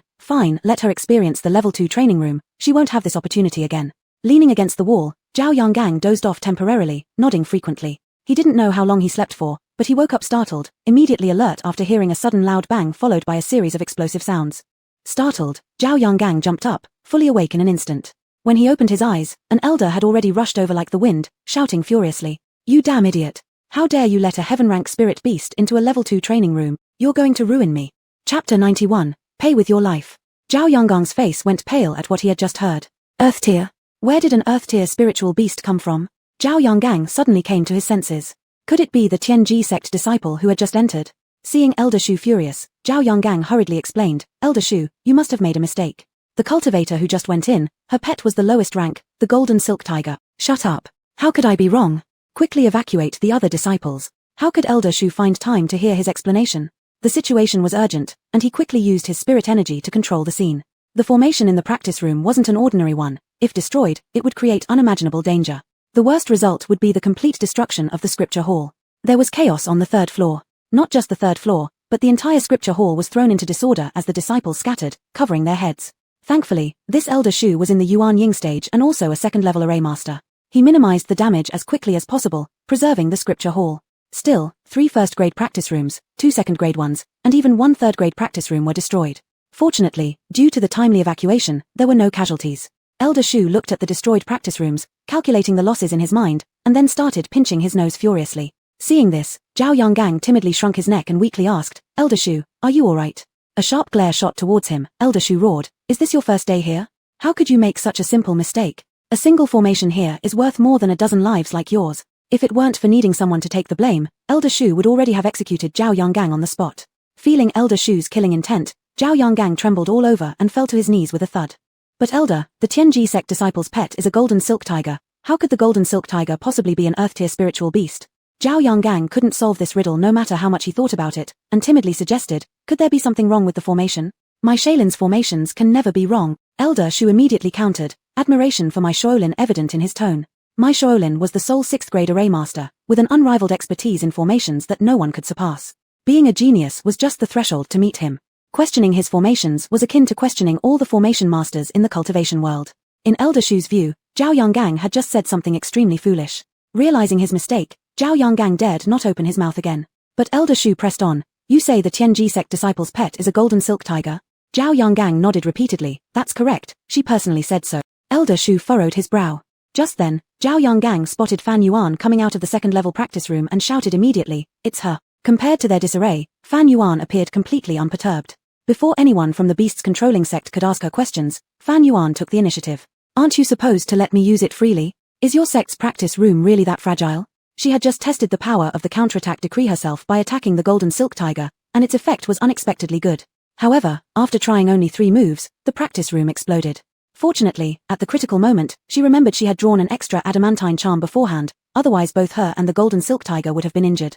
let her experience the level 2 training room, she won't have this opportunity again. Leaning against the wall, Zhao Yonggang dozed off temporarily, nodding frequently. He didn't know how long he slept for, but he woke up startled, immediately alert after hearing a sudden loud bang followed by a series of explosive sounds. Startled, Zhao Yonggang jumped up, fully awake in an instant. When he opened his eyes, an elder had already rushed over like the wind, shouting furiously, "You damn idiot! How dare you let a heaven-rank spirit beast into a level 2 training room? You're going to ruin me." Chapter 91, Pay with Your Life. Zhao Yonggang's face went pale at what he had just heard. Earth tier? Where did an earth tier spiritual beast come from? Zhao Yonggang suddenly came to his senses. Could it be the Tianji sect disciple who had just entered? Seeing Elder Shu furious, Zhao Yonggang hurriedly explained, "Elder Shu, you must have made a mistake. The cultivator who just went in, her pet was the lowest rank, the golden silk tiger." "Shut up. How could I be wrong? Quickly evacuate the other disciples." How could Elder Shu find time to hear his explanation? The situation was urgent, and he quickly used his spirit energy to control the scene. The formation in the practice room wasn't an ordinary one. If destroyed, it would create unimaginable danger. The worst result would be the complete destruction of the scripture hall. There was chaos on the 3rd floor. Not just the 3rd floor, but the entire scripture hall was thrown into disorder as the disciples scattered, covering their heads. Thankfully, this Elder Shu was in the Yuan Ying stage and also a 2nd level array master. He minimized the damage as quickly as possible, preserving the scripture hall. Still, 3 first-grade practice rooms, 2 second-grade ones, and even 1 third-grade practice room were destroyed. Fortunately, due to the timely evacuation, there were no casualties. Elder Shu looked at the destroyed practice rooms, calculating the losses in his mind, and then started pinching his nose furiously. Seeing this, Zhao Yonggang timidly shrunk his neck and weakly asked, "Elder Shu, are you alright?" A sharp glare shot towards him. Elder Shu roared, "Is this your first day here? How could you make such a simple mistake? A single formation here is worth more than a dozen lives like yours." If it weren't for needing someone to take the blame, Elder Shu would already have executed Zhao Yonggang on the spot. Feeling Elder Shu's killing intent, Zhao Yonggang trembled all over and fell to his knees with a thud. "But Elder, the Tianji sect disciple's pet is a golden silk tiger. How could the golden silk tiger possibly be an earth-tier spiritual beast?" Zhao Yonggang couldn't solve this riddle no matter how much he thought about it, and timidly suggested, "Could there be something wrong with the formation? My Shailin's formations can never be wrong." Elder Shu immediately countered, admiration for my Shaolin evident in his tone. My Shaolin was the sole 6th-grade array master, with an unrivaled expertise in formations that no one could surpass. Being a genius was just the threshold to meet him. Questioning his formations was akin to questioning all the formation masters in the cultivation world. In Elder Shu's view, Zhao Yonggang had just said something extremely foolish. Realizing his mistake, Zhao Yonggang dared not open his mouth again. But Elder Shu pressed on, "You say the Tianji sect disciple's pet is a golden silk tiger?" Zhao Yonggang nodded repeatedly, "That's correct, she personally said so." Elder Shu furrowed his brow. Just then, Zhao Yonggang spotted Fan Yuan coming out of the 2nd-level practice room and shouted immediately, "It's her." Compared to their disarray, Fan Yuan appeared completely unperturbed. Before anyone from the beast's controlling sect could ask her questions, Fan Yuan took the initiative. "Aren't you supposed to let me use it freely? Is your sect's practice room really that fragile?" She had just tested the power of the counterattack decree herself by attacking the golden silk tiger, and its effect was unexpectedly good. However, after trying only 3 moves, the practice room exploded. Fortunately, at the critical moment, she remembered she had drawn an extra adamantine charm beforehand, otherwise both her and the golden silk tiger would have been injured.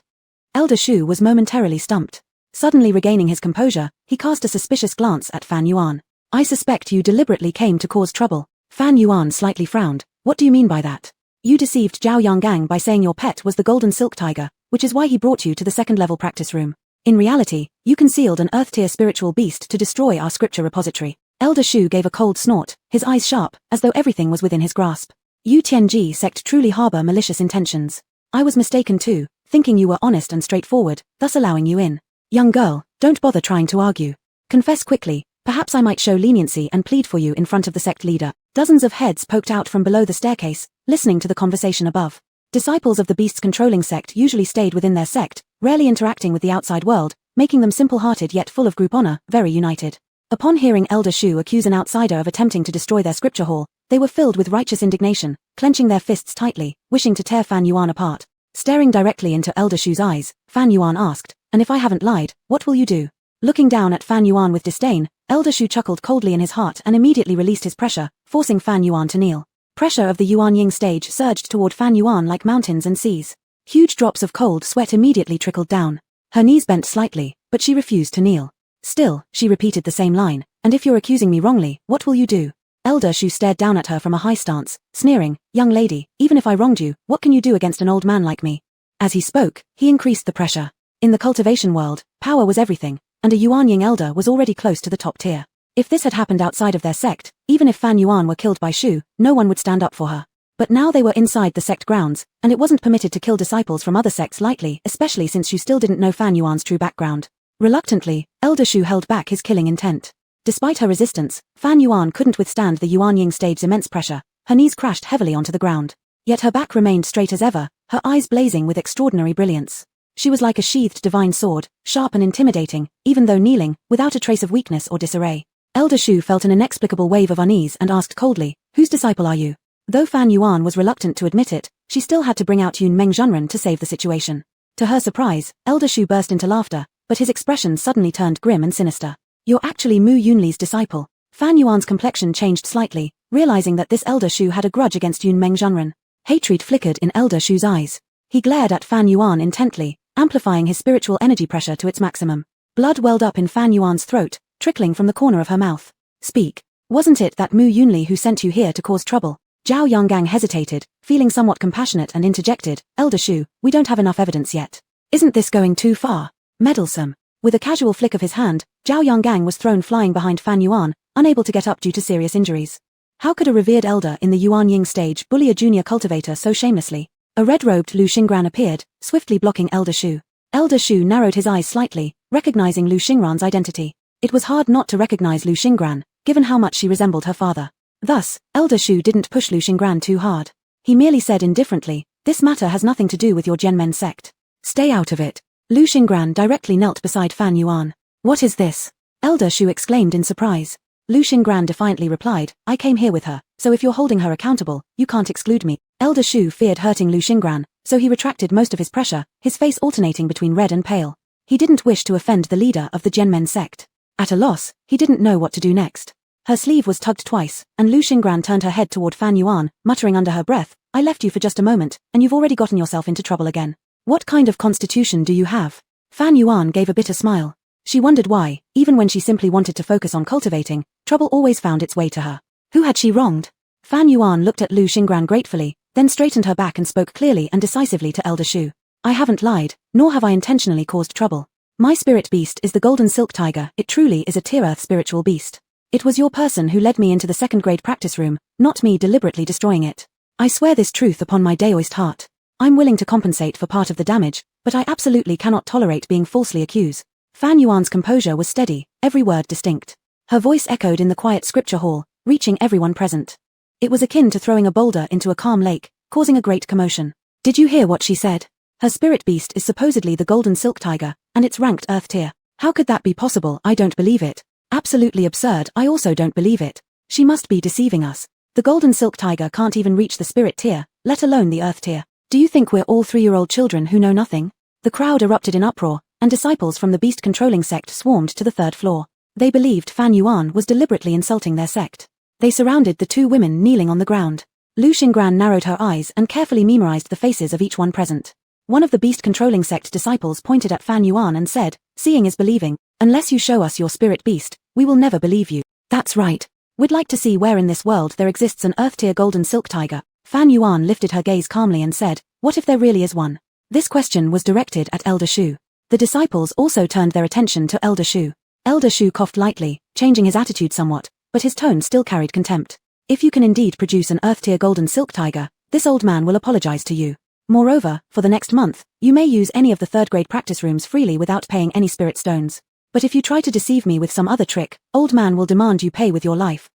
Elder Shu was momentarily stumped. Suddenly regaining his composure, he cast a suspicious glance at Fan Yuan. "I suspect you deliberately came to cause trouble." Fan Yuan slightly frowned. "What do you mean by that?" "You deceived Zhao Yonggang by saying your pet was the golden silk tiger, which is why he brought you to the 2nd-level practice room. In reality, you concealed an earth-tier spiritual beast to destroy our scripture repository." Elder Shu gave a cold snort, his eyes sharp, as though everything was within his grasp. "You Tianji sect truly harbor malicious intentions. I was mistaken too, thinking you were honest and straightforward, thus allowing you in. Young girl, don't bother trying to argue. Confess quickly, perhaps I might show leniency and plead for you in front of the sect leader. Dozens of heads poked out from below the staircase, listening to the conversation above. Disciples of the beast's controlling sect usually stayed within their sect, rarely interacting with the outside world, making them simple-hearted yet full of group honor, very united. Upon hearing Elder Shu accuse an outsider of attempting to destroy their scripture hall, they were filled with righteous indignation, clenching their fists tightly, wishing to tear Fan Yuan apart. Staring directly into Elder Shu's eyes, Fan Yuan asked, "And if I haven't lied, what will you do?" Looking down at Fan Yuan with disdain, Elder Shu chuckled coldly in his heart and immediately released his pressure, forcing Fan Yuan to kneel. Pressure of the Yuan Ying stage surged toward Fan Yuan like mountains and seas. Huge drops of cold sweat immediately trickled down. Her knees bent slightly, but she refused to kneel. Still, she repeated the same line, "And if you're accusing me wrongly, what will you do?" Elder Shu stared down at her from a high stance, sneering, "Young lady, even if I wronged you, what can you do against an old man like me?" As he spoke, he increased the pressure. In the cultivation world, power was everything, and a Yuan Ying elder was already close to the top tier. If this had happened outside of their sect, even if Fan Yuan were killed by Shu, no one would stand up for her. But now they were inside the sect grounds, and it wasn't permitted to kill disciples from other sects lightly, especially since Shu still didn't know Fan Yuan's true background. Reluctantly, Elder Shu held back his killing intent. Despite her resistance, Fan Yuan couldn't withstand the Yuan Ying stage's immense pressure. Her knees crashed heavily onto the ground. Yet her back remained straight as ever, her eyes blazing with extraordinary brilliance. She was like a sheathed divine sword, sharp and intimidating, even though kneeling, without a trace of weakness or disarray. Elder Shu felt an inexplicable wave of unease and asked coldly, "Whose disciple are you?" Though Fan Yuan was reluctant to admit it, she still had to bring out Yun Meng Zhenren to save the situation. To her surprise, Elder Shu burst into laughter, but his expression suddenly turned grim and sinister. "You're actually Mu Yunli's disciple." Fan Yuan's complexion changed slightly, realizing that this Elder Shu had a grudge against Yun Meng Zhenren. Hatred flickered in Elder Shu's eyes. He glared at Fan Yuan intently, amplifying his spiritual energy pressure to its maximum. Blood welled up in Fan Yuan's throat, trickling from the corner of her mouth. "Speak. Wasn't it that Mu Yunli who sent you here to cause trouble?" Zhao Yonggang hesitated, feeling somewhat compassionate and interjected, "Elder Shu, we don't have enough evidence yet. Isn't this going too far? Meddlesome." With a casual flick of his hand, Zhao Yonggang was thrown flying behind Fan Yuan, unable to get up due to serious injuries. How could a revered elder in the Yuan Ying stage bully a junior cultivator so shamelessly? A red-robed Lu Xingran appeared, swiftly blocking Elder Shu. Elder Shu narrowed his eyes slightly, recognizing Lu Xingran's identity. It was hard not to recognize Lu Xingran, given how much she resembled her father. Thus, Elder Shu didn't push Lu Xingran too hard. He merely said indifferently, "This matter has nothing to do with your Genmen sect. Stay out of it." Lu Xingran directly knelt beside Fan Yuan. "What is this?" Elder Shu exclaimed in surprise. Lu Xingran defiantly replied, "I came here with her, so if you're holding her accountable, you can't exclude me." Elder Shu feared hurting Lu Xingran, so he retracted most of his pressure, his face alternating between red and pale. He didn't wish to offend the leader of the Genmen sect. At a loss, he didn't know what to do next. Her sleeve was tugged twice, and Lu Xingran turned her head toward Fan Yuan, muttering under her breath, "I left you for just a moment, and you've already gotten yourself into trouble again. What kind of constitution do you have?" Fan Yuan gave a bitter smile. She wondered why, even when she simply wanted to focus on cultivating, trouble always found its way to her. Who had she wronged? Fan Yuan looked at Lu Xingran gratefully, then straightened her back and spoke clearly and decisively to Elder Shu. "I haven't lied, nor have I intentionally caused trouble. My spirit beast is the golden silk tiger. It truly is a tier-earth spiritual beast. It was your person who led me into the second-grade practice room, not me deliberately destroying it. I swear this truth upon my Daoist heart. I'm willing to compensate for part of the damage, but I absolutely cannot tolerate being falsely accused." Fan Yuan's composure was steady, every word distinct. Her voice echoed in the quiet scripture hall, reaching everyone present. It was akin to throwing a boulder into a calm lake, causing a great commotion. "Did you hear what she said? Her spirit beast is supposedly the golden silk tiger, and it's ranked earth tier. How could that be possible? I don't believe it. Absolutely absurd. I also don't believe it. She must be deceiving us. The golden silk tiger can't even reach the spirit tier, let alone the earth tier. Do you think we're all 3-year-old children who know nothing?" The crowd erupted in uproar, and disciples from the beast-controlling sect swarmed to the third floor. They believed Fan Yuan was deliberately insulting their sect. They surrounded the two women kneeling on the ground. Lu Xingran narrowed her eyes and carefully memorized the faces of each one present. One of the beast-controlling sect disciples pointed at Fan Yuan and said, "Seeing is believing. Unless you show us your spirit beast, we will never believe you." "That's right. We'd like to see where in this world there exists an earth-tier golden silk tiger." Fan Yuan lifted her gaze calmly and said, "What if there really is one?" This question was directed at Elder Shu. The disciples also turned their attention to Elder Shu. Elder Shu coughed lightly, changing his attitude somewhat, but his tone still carried contempt. "If you can indeed produce an earth-tier golden silk tiger, this old man will apologize to you." Moreover, for the next month, you may use any of the third-grade practice rooms freely without paying any spirit stones. But if you try to deceive me with some other trick, old man will demand you pay with your life.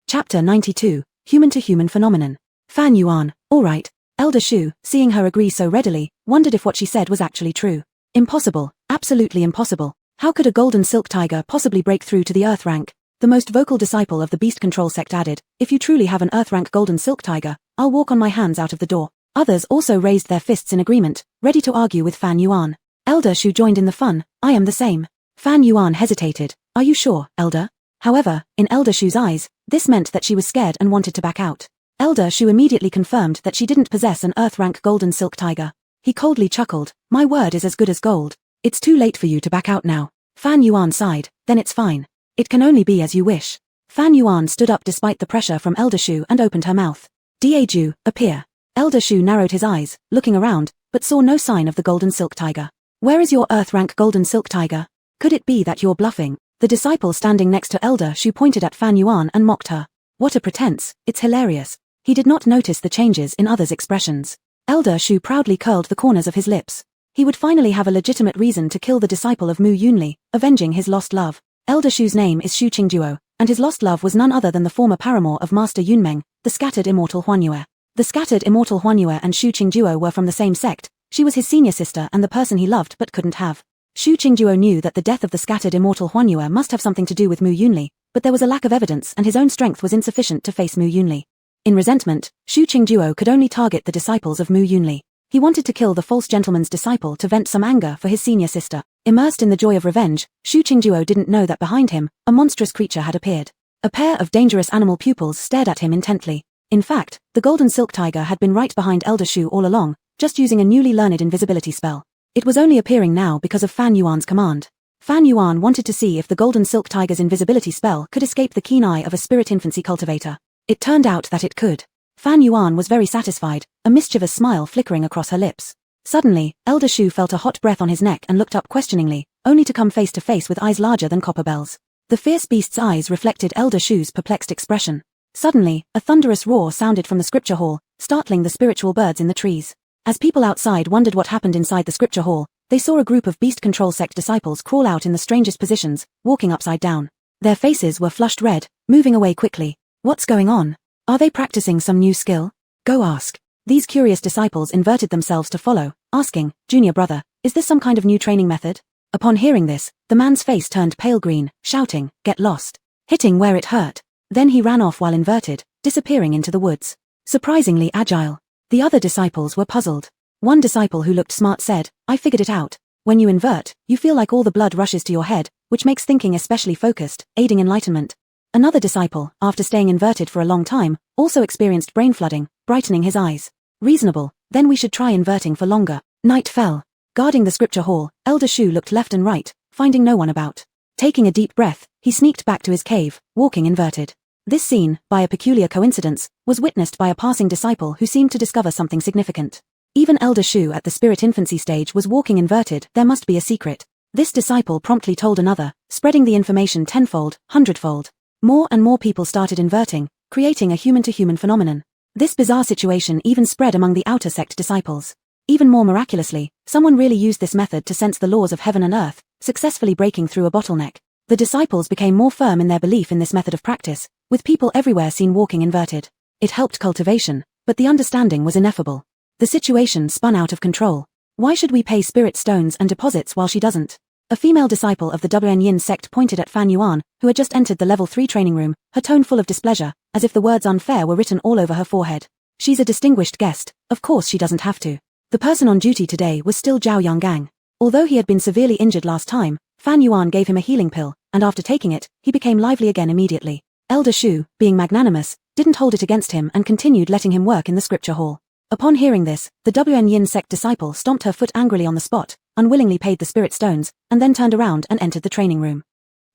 Chapter 92, Human-to-Human Phenomenon. Fan Yuan, alright. Elder Shu, seeing her agree so readily, wondered if what she said was actually true. Impossible, absolutely impossible. How could a golden silk tiger possibly break through to the earth rank? The most vocal disciple of the beast control sect added, if you truly have an earth rank golden silk tiger, I'll walk on my hands out of the door. Others also raised their fists in agreement, ready to argue with Fan Yuan. Elder Shu joined in the fun, I am the same. Fan Yuan hesitated, are you sure, Elder? However, in Elder Shu's eyes, this meant that she was scared and wanted to back out. Elder Shu immediately confirmed that she didn't possess an earth rank golden silk tiger. He coldly chuckled, my word is as good as gold. It's too late for you to back out now. Fan Yuan sighed, then it's fine. It can only be as you wish. Fan Yuan stood up despite the pressure from Elder Shu and opened her mouth. Daiju, appear. Elder Shu narrowed his eyes, looking around, but saw no sign of the golden silk tiger. Where is your earth rank golden silk tiger? Could it be that you're bluffing? The disciple standing next to Elder Shu pointed at Fan Yuan and mocked her. What a pretense, it's hilarious. He did not notice the changes in others' expressions. Elder Shu proudly curled the corners of his lips. He would finally have a legitimate reason to kill the disciple of Mu Yunli, avenging his lost love. Elder Shu's name is Shu Qingduo, and his lost love was none other than the former paramour of Master Yunmeng, the scattered immortal Huanyue. The scattered immortal Huanyue and Shu Qingduo were from the same sect. She was his senior sister and the person he loved but couldn't have. Shu Qingduo knew that the death of the scattered immortal Huanyue must have something to do with Mu Yunli, but there was a lack of evidence and his own strength was insufficient to face Mu Yunli. In resentment, Shu Qingduo could only target the disciples of Mu Yunli. He wanted to kill the false gentleman's disciple to vent some anger for his senior sister. Immersed in the joy of revenge, Shu Qingduo didn't know that behind him, a monstrous creature had appeared. A pair of dangerous animal pupils stared at him intently. In fact, the golden silk tiger had been right behind Elder Shu all along, just using a newly learned invisibility spell. It was only appearing now because of Fan Yuan's command. Fan Yuan wanted to see if the golden silk tiger's invisibility spell could escape the keen eye of a spirit infancy cultivator. It turned out that it could. Fan Yuan was very satisfied, a mischievous smile flickering across her lips. Suddenly, Elder Shu felt a hot breath on his neck and looked up questioningly, only to come face to face with eyes larger than copper bells. The fierce beast's eyes reflected Elder Shu's perplexed expression. Suddenly, a thunderous roar sounded from the scripture hall, startling the spiritual birds in the trees. As people outside wondered what happened inside the scripture hall, they saw a group of beast control sect disciples crawl out in the strangest positions, walking upside down. Their faces were flushed red, moving away quickly. What's going on? Are they practicing some new skill? Go ask. These curious disciples inverted themselves to follow, asking, Junior brother, is this some kind of new training method? Upon hearing this, the man's face turned pale green, shouting, get lost. Hitting where it hurt. Then he ran off while inverted, disappearing into the woods. Surprisingly agile. The other disciples were puzzled. One disciple who looked smart said, I figured it out. When you invert, you feel like all the blood rushes to your head, which makes thinking especially focused, aiding enlightenment. Another disciple, after staying inverted for a long time, also experienced brain flooding, brightening his eyes. Reasonable, then we should try inverting for longer. Night fell. Guarding the scripture hall, Elder Shu looked left and right, finding no one about. Taking a deep breath, he sneaked back to his cave, walking inverted. This scene, by a peculiar coincidence, was witnessed by a passing disciple who seemed to discover something significant. Even Elder Shu at the spirit infancy stage was walking inverted, there must be a secret. This disciple promptly told another, spreading the information tenfold, hundredfold. More and more people started inverting, creating a human-to-human phenomenon. This bizarre situation even spread among the outer sect disciples. Even more miraculously, someone really used this method to sense the laws of heaven and earth, successfully breaking through a bottleneck. The disciples became more firm in their belief in this method of practice, with people everywhere seen walking inverted. It helped cultivation, but the understanding was ineffable. The situation spun out of control. Why should we pay spirit stones and deposits while she doesn't? A female disciple of the Yin sect pointed at Fan Yuan, who had just entered the level 3 training room, her tone full of displeasure, as if the words unfair were written all over her forehead. She's a distinguished guest, of course she doesn't have to. The person on duty today was still Zhao Yonggang. Although he had been severely injured last time, Fan Yuan gave him a healing pill, and after taking it, he became lively again immediately. Elder Shu, being magnanimous, didn't hold it against him and continued letting him work in the scripture hall. Upon hearing this, the Yin sect disciple stomped her foot angrily on the spot, unwillingly paid the spirit stones, and then turned around and entered the training room.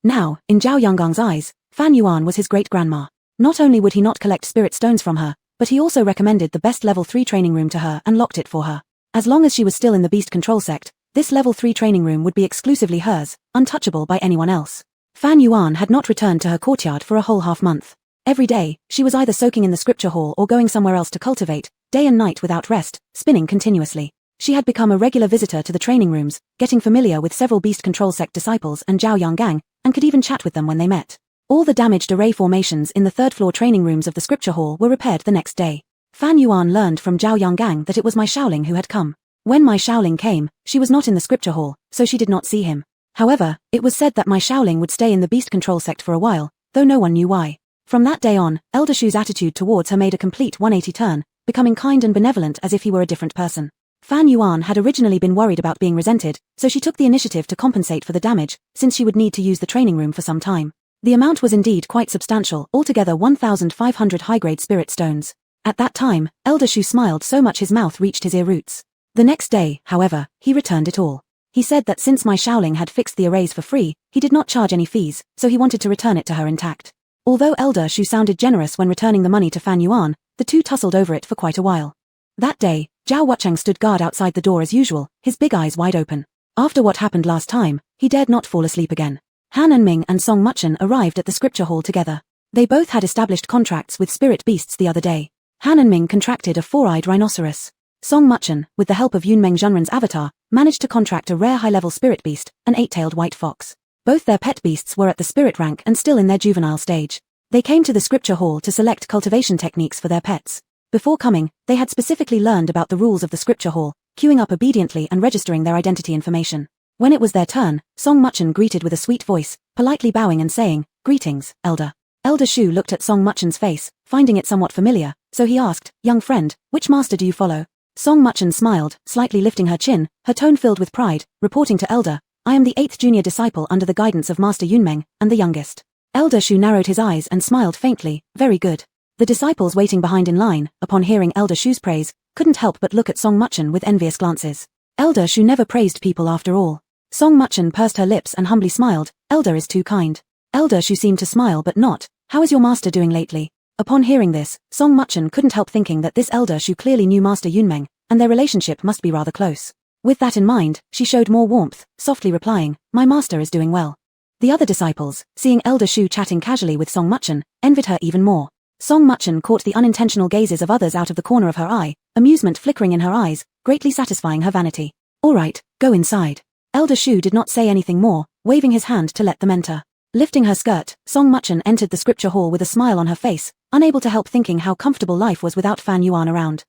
Now, in Zhao Yonggang's eyes, Fan Yuan was his great-grandma. Not only would he not collect spirit stones from her, but he also recommended the best level 3 training room to her and locked it for her. As long as she was still in the beast control sect, this level 3 training room would be exclusively hers, untouchable by anyone else. Fan Yuan had not returned to her courtyard for a whole half-month. Every day, she was either soaking in the scripture hall or going somewhere else to cultivate, day and night without rest, spinning continuously. She had become a regular visitor to the training rooms, getting familiar with several beast control sect disciples and Zhao Yanggang, and could even chat with them when they met. All the damaged array formations in the third-floor training rooms of the scripture hall were repaired the next day. Fan Yuan learned from Zhao Yanggang that it was Mai Shaoling who had come. When Mai Shaoling came, she was not in the scripture hall, so she did not see him. However, it was said that Mai Shaoling would stay in the beast control sect for a while, though no one knew why. From that day on, Elder Shu's attitude towards her made a complete 180 turn, becoming kind and benevolent as if he were a different person. Fan Yuan had originally been worried about being resented, so she took the initiative to compensate for the damage, since she would need to use the training room for some time. The amount was indeed quite substantial, altogether 1,500 high-grade spirit stones. At that time, Elder Shu smiled so much his mouth reached his ear roots. The next day, however, he returned it all. He said that since Mai Shaoling had fixed the arrays for free, he did not charge any fees, so he wanted to return it to her intact. Although Elder Shu sounded generous when returning the money to Fan Yuan, the two tussled over it for quite a while. That day, Zhao Wuchang stood guard outside the door as usual, his big eyes wide open. After what happened last time, he dared not fall asleep again. Han and Ming and Song Muchen arrived at the scripture hall together. They both had established contracts with spirit beasts the other day. Han and Ming contracted a four-eyed rhinoceros. Song Muchen, with the help of Yunmeng Zhenren's avatar, managed to contract a rare high-level spirit beast, an eight-tailed white fox. Both their pet beasts were at the spirit rank and still in their juvenile stage. They came to the scripture hall to select cultivation techniques for their pets. Before coming, they had specifically learned about the rules of the scripture hall, queuing up obediently and registering their identity information. When it was their turn, Song Muchen greeted with a sweet voice, politely bowing and saying, "Greetings, Elder." Elder Shu looked at Song Muchen's face, finding it somewhat familiar, so he asked, "Young friend, which master do you follow?" Song Muchen smiled, slightly lifting her chin, her tone filled with pride, reporting to Elder, "I am the 8th junior disciple under the guidance of Master Yunmeng, and the youngest." Elder Shu narrowed his eyes and smiled faintly, "Very good." The disciples waiting behind in line, upon hearing Elder Shu's praise, couldn't help but look at Song Muchen with envious glances. Elder Shu never praised people after all. Song Muchen pursed her lips and humbly smiled, "Elder is too kind." Elder Shu seemed to smile but not, "How is your master doing lately?" Upon hearing this, Song Muchen couldn't help thinking that this Elder Shu clearly knew Master Yunmeng, and their relationship must be rather close. With that in mind, she showed more warmth, softly replying, "My master is doing well." The other disciples, seeing Elder Shu chatting casually with Song Muchen, envied her even more. Song Muchen caught the unintentional gazes of others out of the corner of her eye, amusement flickering in her eyes, greatly satisfying her vanity. "All right, go inside." Elder Shu did not say anything more, waving his hand to let them enter. Lifting her skirt, Song Muchen entered the scripture hall with a smile on her face, unable to help thinking how comfortable life was without Fan Yuan around.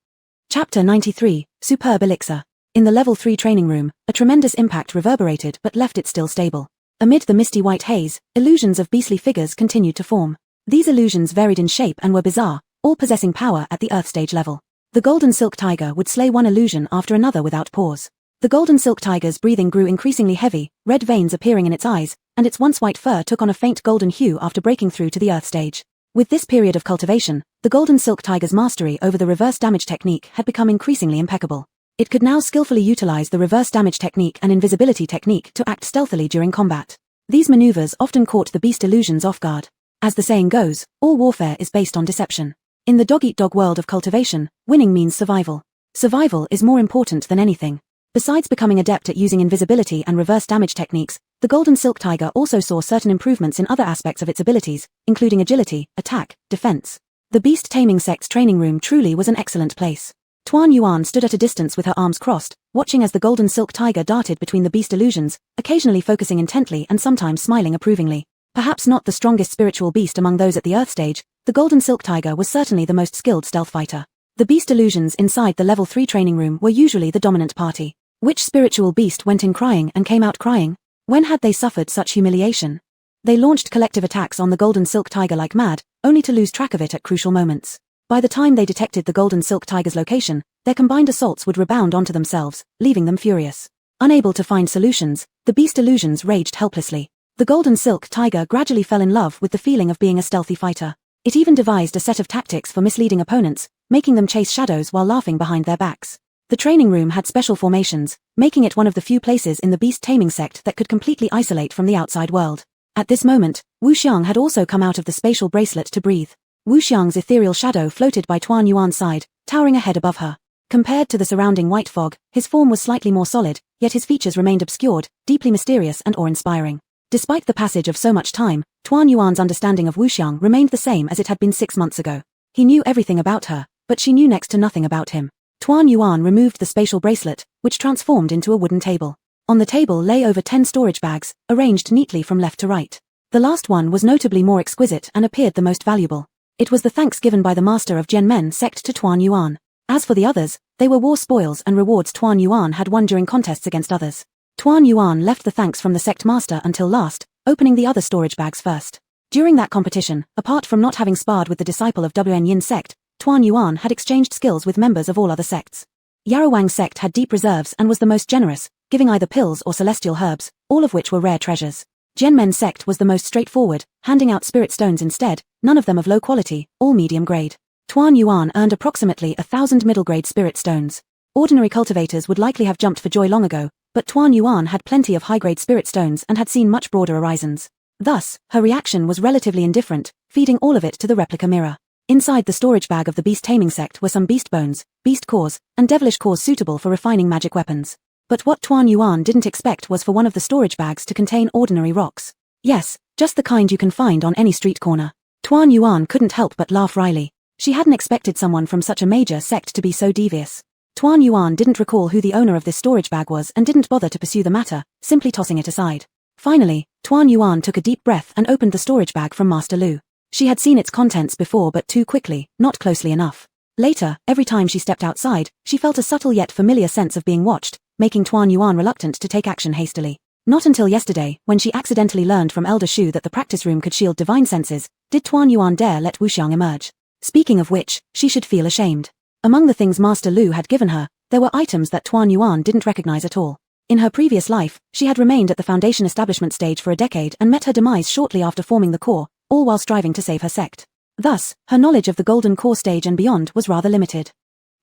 Chapter 93, Superb Elixir. In the level 3 training room, a tremendous impact reverberated but left it still stable. Amid the misty white haze, illusions of beastly figures continued to form. These illusions varied in shape and were bizarre, all possessing power at the Earth stage level. The golden silk tiger would slay one illusion after another without pause. The golden silk tiger's breathing grew increasingly heavy, red veins appearing in its eyes, and its once white fur took on a faint golden hue after breaking through to the Earth stage. With this period of cultivation, the golden silk tiger's mastery over the reverse damage technique had become increasingly impeccable. It could now skillfully utilize the reverse damage technique and invisibility technique to act stealthily during combat. These maneuvers often caught the beast illusions off guard. As the saying goes, all warfare is based on deception. In the dog-eat-dog world of cultivation, winning means survival. Survival is more important than anything. Besides becoming adept at using invisibility and reverse damage techniques, the golden silk tiger also saw certain improvements in other aspects of its abilities, including agility, attack, defense. The beast taming sect's training room truly was an excellent place. Tuan Yuan stood at a distance with her arms crossed, watching as the golden silk tiger darted between the beast illusions, occasionally focusing intently and sometimes smiling approvingly. Perhaps not the strongest spiritual beast among those at the Earth stage, the golden silk tiger was certainly the most skilled stealth fighter. The beast illusions inside the level 3 training room were usually the dominant party. Which spiritual beast went in crying and came out crying? When had they suffered such humiliation? They launched collective attacks on the golden silk tiger like mad, only to lose track of it at crucial moments. By the time they detected the golden silk tiger's location, their combined assaults would rebound onto themselves, leaving them furious. Unable to find solutions, the beast illusions raged helplessly. The golden silk tiger gradually fell in love with the feeling of being a stealthy fighter. It even devised a set of tactics for misleading opponents, making them chase shadows while laughing behind their backs. The training room had special formations, making it one of the few places in the beast taming sect that could completely isolate from the outside world. At this moment, Wu Xiang had also come out of the spatial bracelet to breathe. Wu Xiang's ethereal shadow floated by Tuan Yuan's side, towering ahead above her. Compared to the surrounding white fog, his form was slightly more solid, yet his features remained obscured, deeply mysterious and awe-inspiring. Despite the passage of so much time, Tuan Yuan's understanding of Wu Xiang remained the same as it had been 6 months ago. He knew everything about her, but she knew next to nothing about him. Tuan Yuan removed the spatial bracelet, which transformed into a wooden table. On the table lay over 10 storage bags, arranged neatly from left to right. The last one was notably more exquisite and appeared the most valuable. It was the thanks given by the master of Genmen sect to Tuan Yuan. As for the others, they were war spoils and rewards Tuan Yuan had won during contests against others. Tuan Yuan left the thanks from the sect master until last, opening the other storage bags first. During that competition, apart from not having sparred with the disciple of Wen Yin sect, Tuan Yuan had exchanged skills with members of all other sects. Yarawang sect had deep reserves and was the most generous, giving either pills or celestial herbs, all of which were rare treasures. Genmen sect was the most straightforward, handing out spirit stones instead, none of them of low quality, all medium grade. Tuan Yuan earned approximately 1,000 middle-grade spirit stones. Ordinary cultivators would likely have jumped for joy long ago, but Tuan Yuan had plenty of high-grade spirit stones and had seen much broader horizons. Thus, her reaction was relatively indifferent, feeding all of it to the replica mirror. Inside the storage bag of the beast taming sect were some beast bones, beast cores, and devilish cores suitable for refining magic weapons. But what Tuan Yuan didn't expect was for one of the storage bags to contain ordinary rocks. Yes, just the kind you can find on any street corner. Tuan Yuan couldn't help but laugh wryly. She hadn't expected someone from such a major sect to be so devious. Tuan Yuan didn't recall who the owner of this storage bag was and didn't bother to pursue the matter, simply tossing it aside. Finally, Tuan Yuan took a deep breath and opened the storage bag from Master Lu. She had seen its contents before but too quickly, not closely enough. Later, every time she stepped outside, she felt a subtle yet familiar sense of being watched, making Tuan Yuan reluctant to take action hastily. Not until yesterday, when she accidentally learned from Elder Shu that the practice room could shield divine senses, did Tuan Yuan dare let Wuxiang emerge. Speaking of which, she should feel ashamed. Among the things Master Lu had given her, there were items that Tuan Yuan didn't recognize at all. In her previous life, she had remained at the Foundation establishment stage for a decade and met her demise shortly after forming the core, all while striving to save her sect. Thus, her knowledge of the Golden Core stage and beyond was rather limited.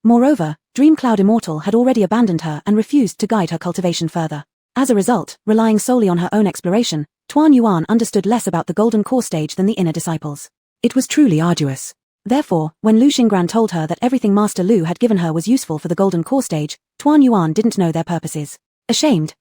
Moreover, Dreamcloud Immortal had already abandoned her and refused to guide her cultivation further. As a result, relying solely on her own exploration, Tuan Yuan understood less about the Golden Core stage than the inner disciples. It was truly arduous. Therefore, when Lu Xingran told her that everything Master Lu had given her was useful for the Golden Core stage, Tuan Yuan didn't know their purposes. Ashamed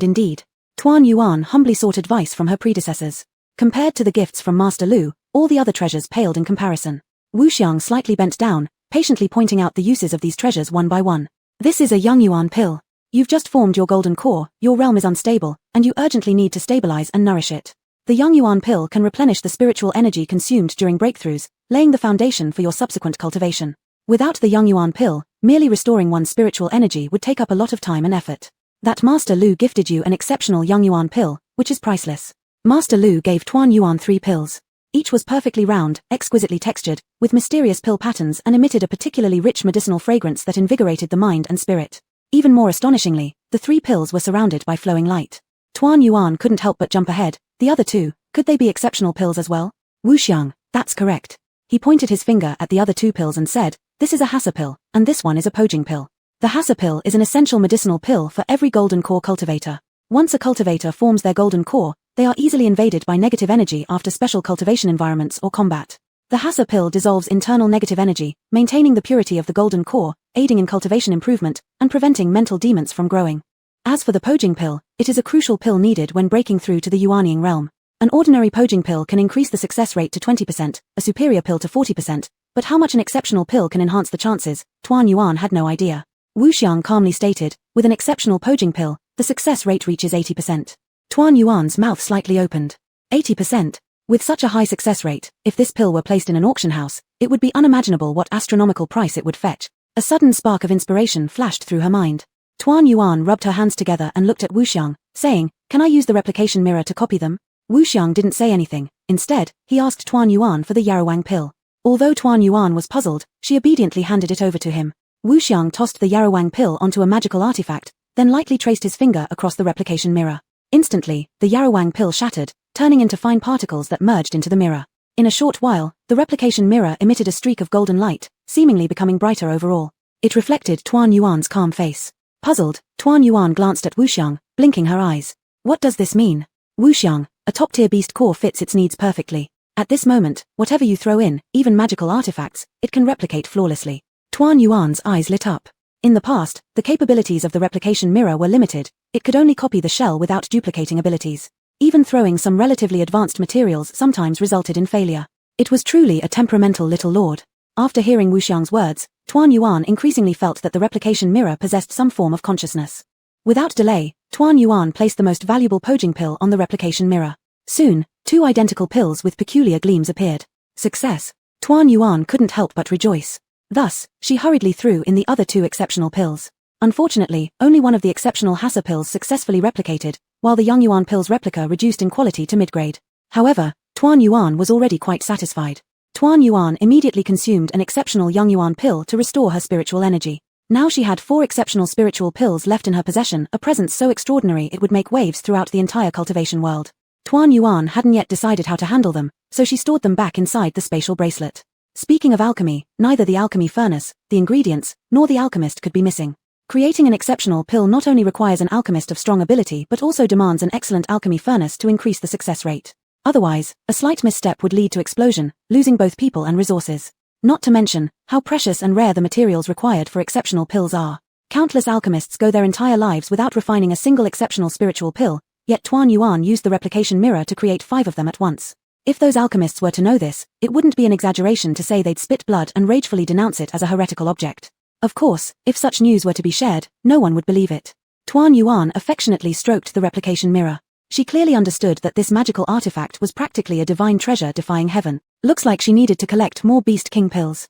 indeed. Tuan Yuan humbly sought advice from her predecessors. Compared to the gifts from Master Lu, all the other treasures paled in comparison. Wuxiang slightly bent down, patiently pointing out the uses of these treasures one by one. This is a Young Yuan pill. You've just formed your Golden Core, your realm is unstable, and you urgently need to stabilize and nourish it. The Young Yuan pill can replenish the spiritual energy consumed during breakthroughs, laying the foundation for your subsequent cultivation. Without the Young Yuan pill, merely restoring one's spiritual energy would take up a lot of time and effort. That Master Lu gifted you an exceptional Young Yuan pill, which is priceless. Master Lu gave Tuan Yuan 3 pills. Each was perfectly round, exquisitely textured, with mysterious pill patterns and emitted a particularly rich medicinal fragrance that invigorated the mind and spirit. Even more astonishingly, the 3 pills were surrounded by flowing light. Tuan Yuan couldn't help but jump ahead. The other 2, could they be exceptional pills as well? Wuxiang, that's correct. He pointed his finger at the other 2 pills and said, this is a Hassa pill, and this one is a Pojing pill. The Hassa pill is an essential medicinal pill for every Golden Core cultivator. Once a cultivator forms their Golden Core, they are easily invaded by negative energy after special cultivation environments or combat. The Hassa pill dissolves internal negative energy, maintaining the purity of the Golden Core, aiding in cultivation improvement, and preventing mental demons from growing. As for the Pojing pill, it is a crucial pill needed when breaking through to the Yuanying realm. An ordinary Pojing pill can increase the success rate to 20%, a superior pill to 40%, but how much an exceptional pill can enhance the chances, Tuan Yuan had no idea. Wuxiang calmly stated, with an exceptional Pojing pill, the success rate reaches 80%. Tuan Yuan's mouth slightly opened. 80%? With such a high success rate, if this pill were placed in an auction house, it would be unimaginable what astronomical price it would fetch. A sudden spark of inspiration flashed through her mind. Tuan Yuan rubbed her hands together and looked at Wuxiang, saying, can I use the replication mirror to copy them? Wuxiang didn't say anything. Instead, he asked Tuan Yuan for the Yarawang pill. Although Tuan Yuan was puzzled, she obediently handed it over to him. Wuxiang tossed the Yarawang pill onto a magical artifact, then lightly traced his finger across the replication mirror. Instantly, the Yarawang pill shattered, turning into fine particles that merged into the mirror. In a short while, the replication mirror emitted a streak of golden light, seemingly becoming brighter overall. It reflected Tuan Yuan's calm face. Puzzled, Tuan Yuan glanced at Wuxiang, blinking her eyes. What does this mean? Wuxiang, a top-tier beast core fits its needs perfectly. At this moment, whatever you throw in, even magical artifacts, it can replicate flawlessly. Tuan Yuan's eyes lit up. In the past, the capabilities of the replication mirror were limited. It could only copy the shell without duplicating abilities. Even throwing some relatively advanced materials sometimes resulted in failure. It was truly a temperamental little lord. After hearing Wuxiang's words, Tuan Yuan increasingly felt that the replication mirror possessed some form of consciousness. Without delay, Tuan Yuan placed the most valuable poging pill on the replication mirror. Soon, 2 identical pills with peculiar gleams appeared. Success! Tuan Yuan couldn't help but rejoice. Thus, she hurriedly threw in the other 2 exceptional pills. Unfortunately, only one of the exceptional Hassa pills successfully replicated, while the Young Yuan pill's replica reduced in quality to mid-grade. However, Tuan Yuan was already quite satisfied. Tuan Yuan immediately consumed an exceptional Young Yuan pill to restore her spiritual energy. Now she had 4 exceptional spiritual pills left in her possession, a presence so extraordinary it would make waves throughout the entire cultivation world. Tuan Yuan hadn't yet decided how to handle them, so she stored them back inside the spatial bracelet. Speaking of alchemy, neither the alchemy furnace, the ingredients, nor the alchemist could be missing. Creating an exceptional pill not only requires an alchemist of strong ability but also demands an excellent alchemy furnace to increase the success rate. Otherwise, a slight misstep would lead to explosion, losing both people and resources. Not to mention how precious and rare the materials required for exceptional pills are. Countless alchemists go their entire lives without refining a single exceptional spiritual pill, yet Tuan Yuan used the replication mirror to create 5 of them at once. If those alchemists were to know this, it wouldn't be an exaggeration to say they'd spit blood and ragefully denounce it as a heretical object. Of course, if such news were to be shared, no one would believe it. Tuan Yuan affectionately stroked the replication mirror. She clearly understood that this magical artifact was practically a divine treasure defying heaven. Looks like she needed to collect more Beast King pills.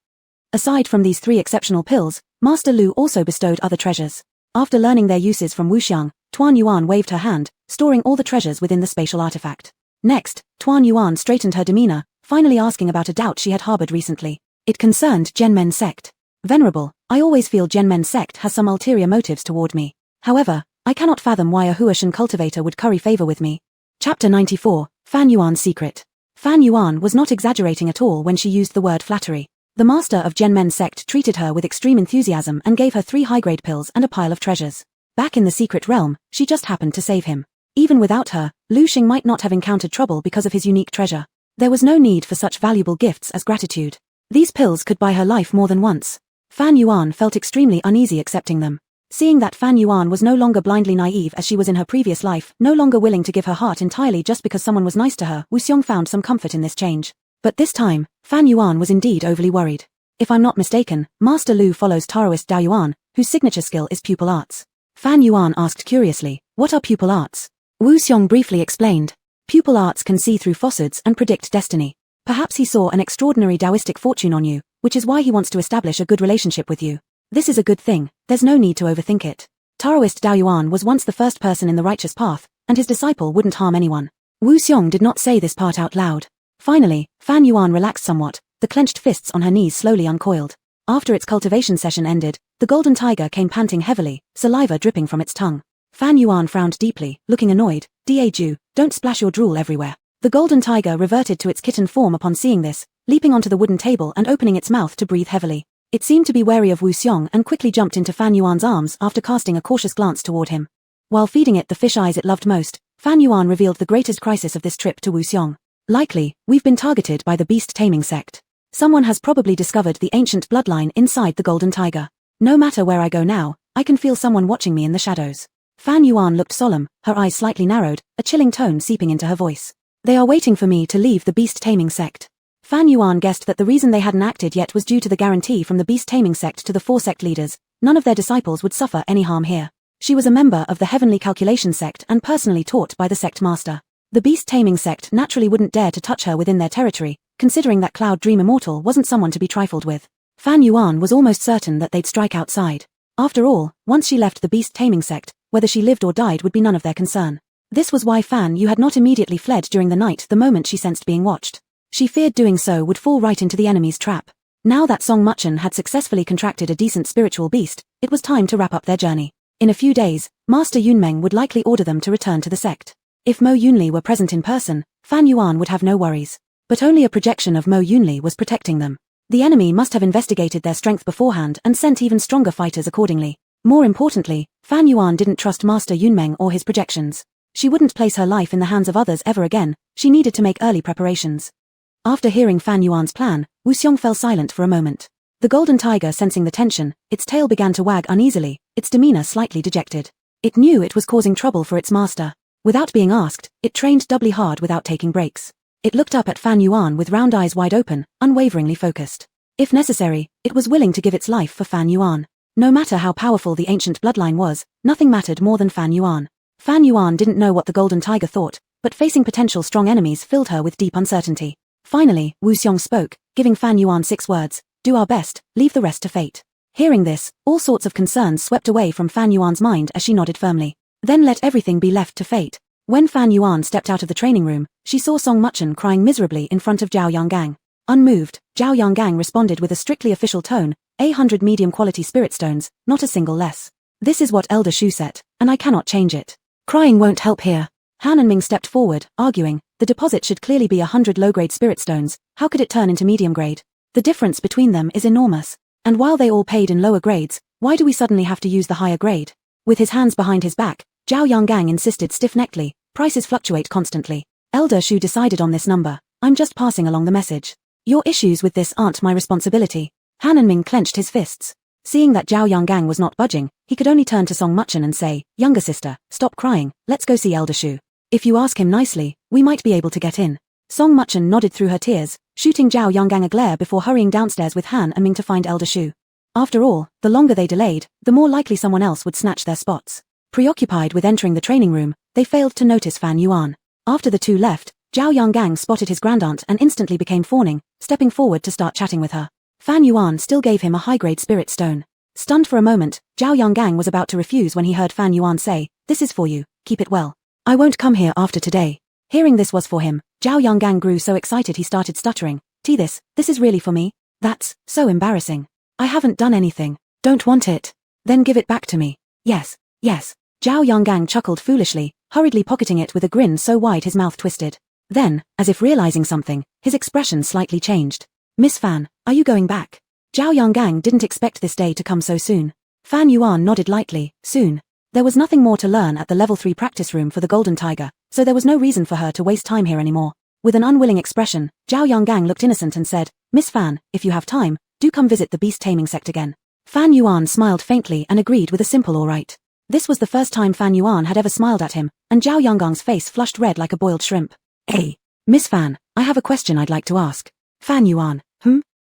Aside from these 3 exceptional pills, Master Lu also bestowed other treasures. After learning their uses from Wuxiang, Tuan Yuan waved her hand, storing all the treasures within the spatial artifact. Next, Tuan Yuan straightened her demeanor, finally asking about a doubt she had harbored recently. It concerned Genmen sect. Venerable, I always feel Genmen sect has some ulterior motives toward me. However, I cannot fathom why a Huashan cultivator would curry favor with me. Chapter 94, Fan Yuan's Secret. Fan Yuan was not exaggerating at all when she used the word flattery. The master of Genmen sect treated her with extreme enthusiasm and gave her 3 high-grade pills and a pile of treasures. Back in the secret realm, she just happened to save him. Even without her, Lu Xing might not have encountered trouble because of his unique treasure. There was no need for such valuable gifts as gratitude. These pills could buy her life more than once. Fan Yuan felt extremely uneasy accepting them. Seeing that Fan Yuan was no longer blindly naive as she was in her previous life, no longer willing to give her heart entirely just because someone was nice to her, Wuxiang found some comfort in this change. But this time, Fan Yuan was indeed overly worried. If I'm not mistaken, Master Lu follows Taoist Dao Yuan, whose signature skill is pupil arts. Fan Yuan asked curiously, what are pupil arts? Wuxiang briefly explained. Pupil arts can see through facades and predict destiny. Perhaps he saw an extraordinary Taoistic fortune on you, which is why he wants to establish a good relationship with you. This is a good thing, there's no need to overthink it. Taoist Dao Yuan was once the first person in the righteous path, and his disciple wouldn't harm anyone. Wuxiang did not say this part out loud. Finally, Fan Yuan relaxed somewhat, the clenched fists on her knees slowly uncoiled. After its cultivation session ended, the golden tiger came panting heavily, saliva dripping from its tongue. Fan Yuan frowned deeply, looking annoyed. Ju, don't splash your drool everywhere. The golden tiger reverted to its kitten form upon seeing this, leaping onto the wooden table and opening its mouth to breathe heavily. It seemed to be wary of Wuxiang and quickly jumped into Fan Yuan's arms after casting a cautious glance toward him. While feeding it the fish eyes it loved most, Fan Yuan revealed the greatest crisis of this trip to Wuxiang. Likely, we've been targeted by the beast taming sect. Someone has probably discovered the ancient bloodline inside the golden tiger. No matter where I go now, I can feel someone watching me in the shadows. Fan Yuan looked solemn, her eyes slightly narrowed, a chilling tone seeping into her voice. They are waiting for me to leave the beast taming sect. Fan Yuan guessed that the reason they hadn't acted yet was due to the guarantee from the beast taming sect to the 4 sect leaders. None of their disciples would suffer any harm here. She was a member of the heavenly calculation sect and personally taught by the sect master. The beast taming sect naturally wouldn't dare to touch her within their territory, considering that Cloud Dream Immortal wasn't someone to be trifled with. Fan Yuan was almost certain that they'd strike outside. After all, once she left the beast taming sect, whether she lived or died would be none of their concern. This was why Fan Yu had not immediately fled during the night the moment she sensed being watched. She feared doing so would fall right into the enemy's trap. Now that Song Muchen had successfully contracted a decent spiritual beast, it was time to wrap up their journey. In a few days, Master Yunmeng would likely order them to return to the sect. If Mo Yunli were present in person, Fan Yuan would have no worries. But only a projection of Mo Yunli was protecting them. The enemy must have investigated their strength beforehand and sent even stronger fighters accordingly. More importantly, Fan Yuan didn't trust Master Yunmeng or his projections. She wouldn't place her life in the hands of others ever again. She needed to make early preparations. After hearing Fan Yuan's plan, Wuxiang fell silent for a moment. The golden tiger sensing the tension, its tail began to wag uneasily, its demeanor slightly dejected. It knew it was causing trouble for its master. Without being asked, it trained doubly hard without taking breaks. It looked up at Fan Yuan with round eyes wide open, unwaveringly focused. If necessary, it was willing to give its life for Fan Yuan. No matter how powerful the ancient bloodline was, nothing mattered more than Fan Yuan. Fan Yuan didn't know what the Golden Tiger thought, but facing potential strong enemies filled her with deep uncertainty. Finally, Wu Xiong spoke, giving Fan Yuan 6 words: do our best, leave the rest to fate. Hearing this, all sorts of concerns swept away from Fan Yuan's mind as she nodded firmly. Then let everything be left to fate. When Fan Yuan stepped out of the training room, she saw Song Muchen crying miserably in front of Zhao Yanggang. Unmoved, Zhao Yanggang responded with a strictly official tone, 100 medium-quality spirit stones, not a single less. This is what Elder Shu said, and I cannot change it. Crying won't help here. Han and Ming stepped forward, arguing, the deposit should clearly be 100 low-grade spirit stones, how could it turn into medium-grade? The difference between them is enormous. And while they all paid in lower grades, why do we suddenly have to use the higher grade? With his hands behind his back, Zhao Yanggang insisted stiff-neckedly, prices fluctuate constantly. Elder Shu decided on this number, I'm just passing along the message. Your issues with this aren't my responsibility. Han and Ming clenched his fists. Seeing that Zhao Yanggang was not budging, he could only turn to Song Muchen and say, younger sister, stop crying, let's go see Elder Shu. If you ask him nicely, we might be able to get in. Song Muchen nodded through her tears, shooting Zhao Yanggang a glare before hurrying downstairs with Han and Ming to find Elder Shu. After all, the longer they delayed, the more likely someone else would snatch their spots. Preoccupied with entering the training room, they failed to notice Fan Yuan. After the two left, Zhao Yanggang spotted his grandaunt and instantly became fawning, stepping forward to start chatting with her. Fan Yuan still gave him a high-grade spirit stone. Stunned for a moment, Zhao Yanggang was about to refuse when he heard Fan Yuan say, this is for you, keep it well. I won't come here after today. Hearing this was for him, Zhao Yanggang grew so excited he started stuttering. This is really for me? That's so embarrassing. I haven't done anything. Don't want it. Then give it back to me. Yes. Zhao Yanggang chuckled foolishly, hurriedly pocketing it with a grin so wide his mouth twisted. Then, as if realizing something, his expression slightly changed. Miss Fan, are you going back? Zhao Yanggang didn't expect this day to come so soon. Fan Yuan nodded lightly, soon. There was nothing more to learn at the level 3 practice room for the Golden Tiger, so there was no reason for her to waste time here anymore. With an unwilling expression, Zhao Yanggang looked innocent and said, Miss Fan, if you have time, do come visit the beast taming sect again. Fan Yuan smiled faintly and agreed with a simple all right. This was the first time Fan Yuan had ever smiled at him, and Zhao Yanggang's face flushed red like a boiled shrimp. Hey, Miss Fan, I have a question I'd like to ask. Fan Yuan,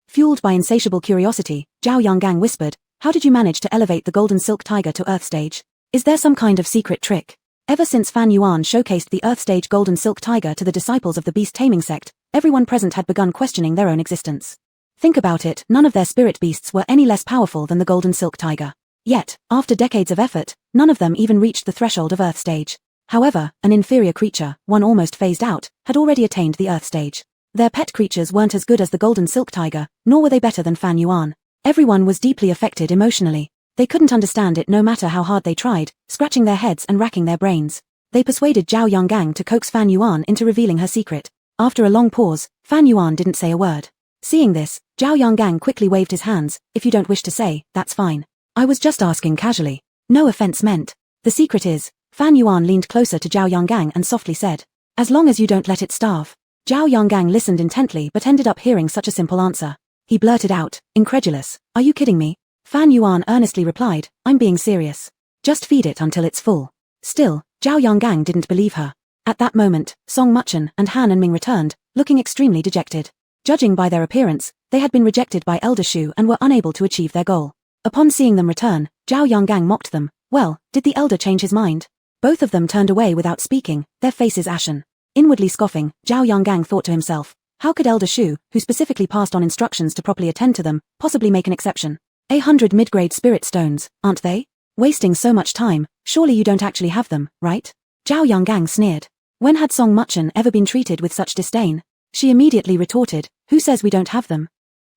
Fueled by insatiable curiosity, Zhao Yanggang whispered, how did you manage to elevate the Golden Silk Tiger to Earth stage? Is there some kind of secret trick? Ever since Fan Yuan showcased the Earth stage Golden Silk Tiger to the disciples of the beast taming sect, everyone present had begun questioning their own existence. Think about it, none of their spirit beasts were any less powerful than the Golden Silk Tiger. Yet, after decades of effort, none of them even reached the threshold of Earth stage. However, an inferior creature, one almost phased out, had already attained the Earth stage. Their pet creatures weren't as good as the Golden Silk Tiger, nor were they better than Fan Yuan. Everyone was deeply affected emotionally. They couldn't understand it no matter how hard they tried, scratching their heads and racking their brains. They persuaded Zhao Yanggang to coax Fan Yuan into revealing her secret. After a long pause, Fan Yuan didn't say a word. Seeing this, Zhao Yanggang quickly waved his hands, if you don't wish to say, that's fine. I was just asking casually. No offense meant. The secret is, Fan Yuan leaned closer to Zhao Yanggang and softly said, as long as you don't let it starve. Zhao Yanggang listened intently but ended up hearing such a simple answer. He blurted out, incredulous, are you kidding me? Fan Yuan earnestly replied, I'm being serious. Just feed it until it's full. Still, Zhao Yanggang didn't believe her. At that moment, Song Muchen and Han and Ming returned, looking extremely dejected. Judging by their appearance, they had been rejected by Elder Shu and were unable to achieve their goal. Upon seeing them return, Zhao Yanggang mocked them. Well, did the elder change his mind? Both of them turned away without speaking, their faces ashen. Inwardly scoffing, Zhao Yanggang thought to himself, how could Elder Shu, who specifically passed on instructions to properly attend to them, possibly make an exception? 100 mid-grade spirit stones, aren't they? Wasting so much time, surely you don't actually have them, right? Zhao Yanggang sneered. When had Song Muchen ever been treated with such disdain? She immediately retorted, who says we don't have them?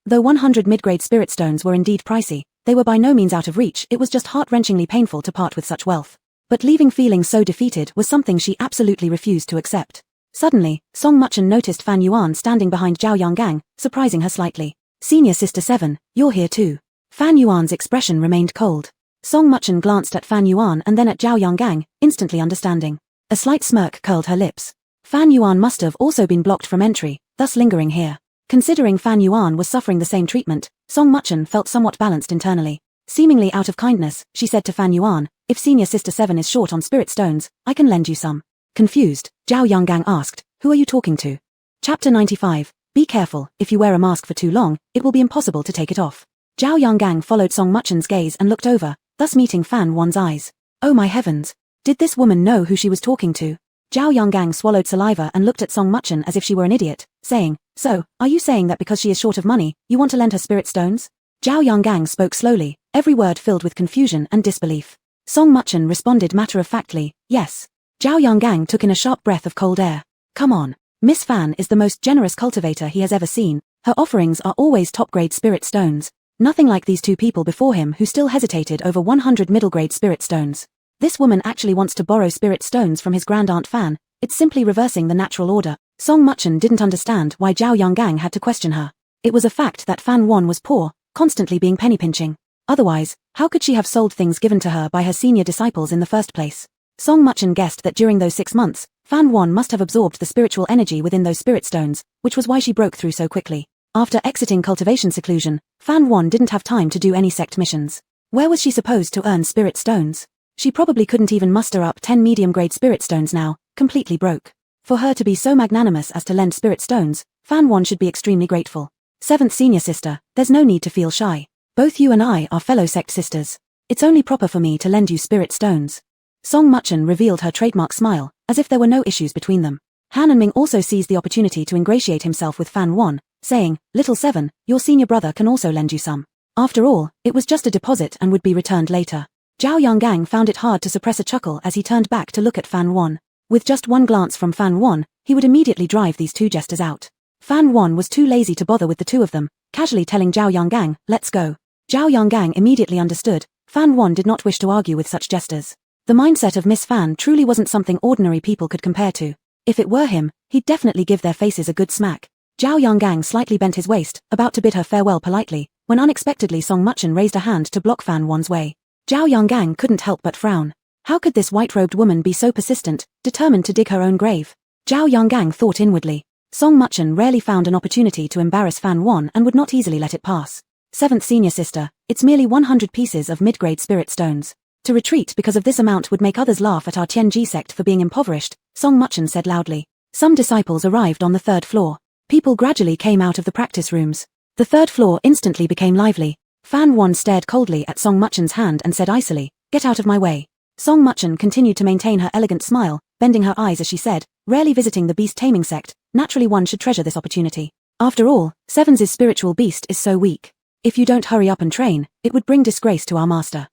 Though 100 mid-grade spirit stones were indeed pricey, they were by no means out of reach, it was just heart-wrenchingly painful to part with such wealth. But leaving feeling so defeated was something she absolutely refused to accept. Suddenly, Song Muchen noticed Fan Yuan standing behind Zhao Yanggang, surprising her slightly. Senior Sister 7, you're here too. Fan Yuan's expression remained cold. Song Muchen glanced at Fan Yuan and then at Zhao Yanggang, instantly understanding. A slight smirk curled her lips. Fan Yuan must have also been blocked from entry, thus lingering here. Considering Fan Yuan was suffering the same treatment, Song Muchen felt somewhat balanced internally. Seemingly out of kindness, she said to Fan Yuan, if Senior Sister 7 is short on spirit stones, I can lend you some. Confused, Zhao Yanggang asked, who are you talking to? Chapter 95, Be careful, if you wear a mask for too long, it will be impossible to take it off. Zhao Yanggang followed Song Muchen's gaze and looked over, thus meeting Fan Wan's eyes. Oh my heavens! Did this woman know who she was talking to? Zhao Yanggang swallowed saliva and looked at Song Muchen as if she were an idiot, saying, So, are you saying that because she is short of money, you want to lend her spirit stones? Zhao Yanggang spoke slowly, every word filled with confusion and disbelief. Song Muchen responded matter-of-factly, yes. Zhao Yanggang took in a sharp breath of cold air. Come on. Miss Fan is the most generous cultivator he has ever seen. Her offerings are always top-grade spirit stones. Nothing like these two people before him who still hesitated over 100 middle-grade spirit stones. This woman actually wants to borrow spirit stones from his grand-aunt Fan. It's simply reversing the natural order. Song Muchen didn't understand why Zhao Yanggang had to question her. It was a fact that Fan Wan was poor, constantly being penny-pinching. Otherwise, how could she have sold things given to her by her senior disciples in the first place? Song Muchen guessed that during those 6 months, Fan Wan must have absorbed the spiritual energy within those spirit stones, which was why she broke through so quickly. After exiting cultivation seclusion, Fan Wan didn't have time to do any sect missions. Where was she supposed to earn spirit stones? She probably couldn't even muster up 10 medium-grade spirit stones now, completely broke. For her to be so magnanimous as to lend spirit stones, Fan Wan should be extremely grateful. 7th senior sister, there's no need to feel shy. Both you and I are fellow sect sisters. It's only proper for me to lend you spirit stones. Song Muchen revealed her trademark smile, as if there were no issues between them. Han and Ming also seized the opportunity to ingratiate himself with Fan Wan, saying, Little 7, your senior brother can also lend you some. After all, it was just a deposit and would be returned later. Zhao Yanggang found it hard to suppress a chuckle as he turned back to look at Fan Wan. With just one glance from Fan Wan, he would immediately drive these two jesters out. Fan Wan was too lazy to bother with the two of them, casually telling Zhao Yanggang, let's go. Zhao Yanggang immediately understood. Fan Wan did not wish to argue with such jesters. The mindset of Miss Fan truly wasn't something ordinary people could compare to. If it were him, he'd definitely give their faces a good smack. Zhao Yanggang slightly bent his waist, about to bid her farewell politely, when unexpectedly Song Muchen raised a hand to block Fan Wan's way. Zhao Yanggang couldn't help but frown. How could this white-robed woman be so persistent, determined to dig her own grave? Zhao Yanggang thought inwardly. Song Muchen rarely found an opportunity to embarrass Fan Wan and would not easily let it pass. 7th senior sister, it's merely 100 pieces of mid-grade spirit stones. To retreat because of this amount would make others laugh at our Tianji sect for being impoverished, Song Muchen said loudly. Some disciples arrived on the 3rd floor. People gradually came out of the practice rooms. The 3rd floor instantly became lively. Fan Wan stared coldly at Song Muchen's hand and said icily, get out of my way. Song Muchen continued to maintain her elegant smile, bending her eyes as she said, rarely visiting the beast-taming sect, naturally one should treasure this opportunity. After all, 7's spiritual beast is so weak. If you don't hurry up and train, it would bring disgrace to our master.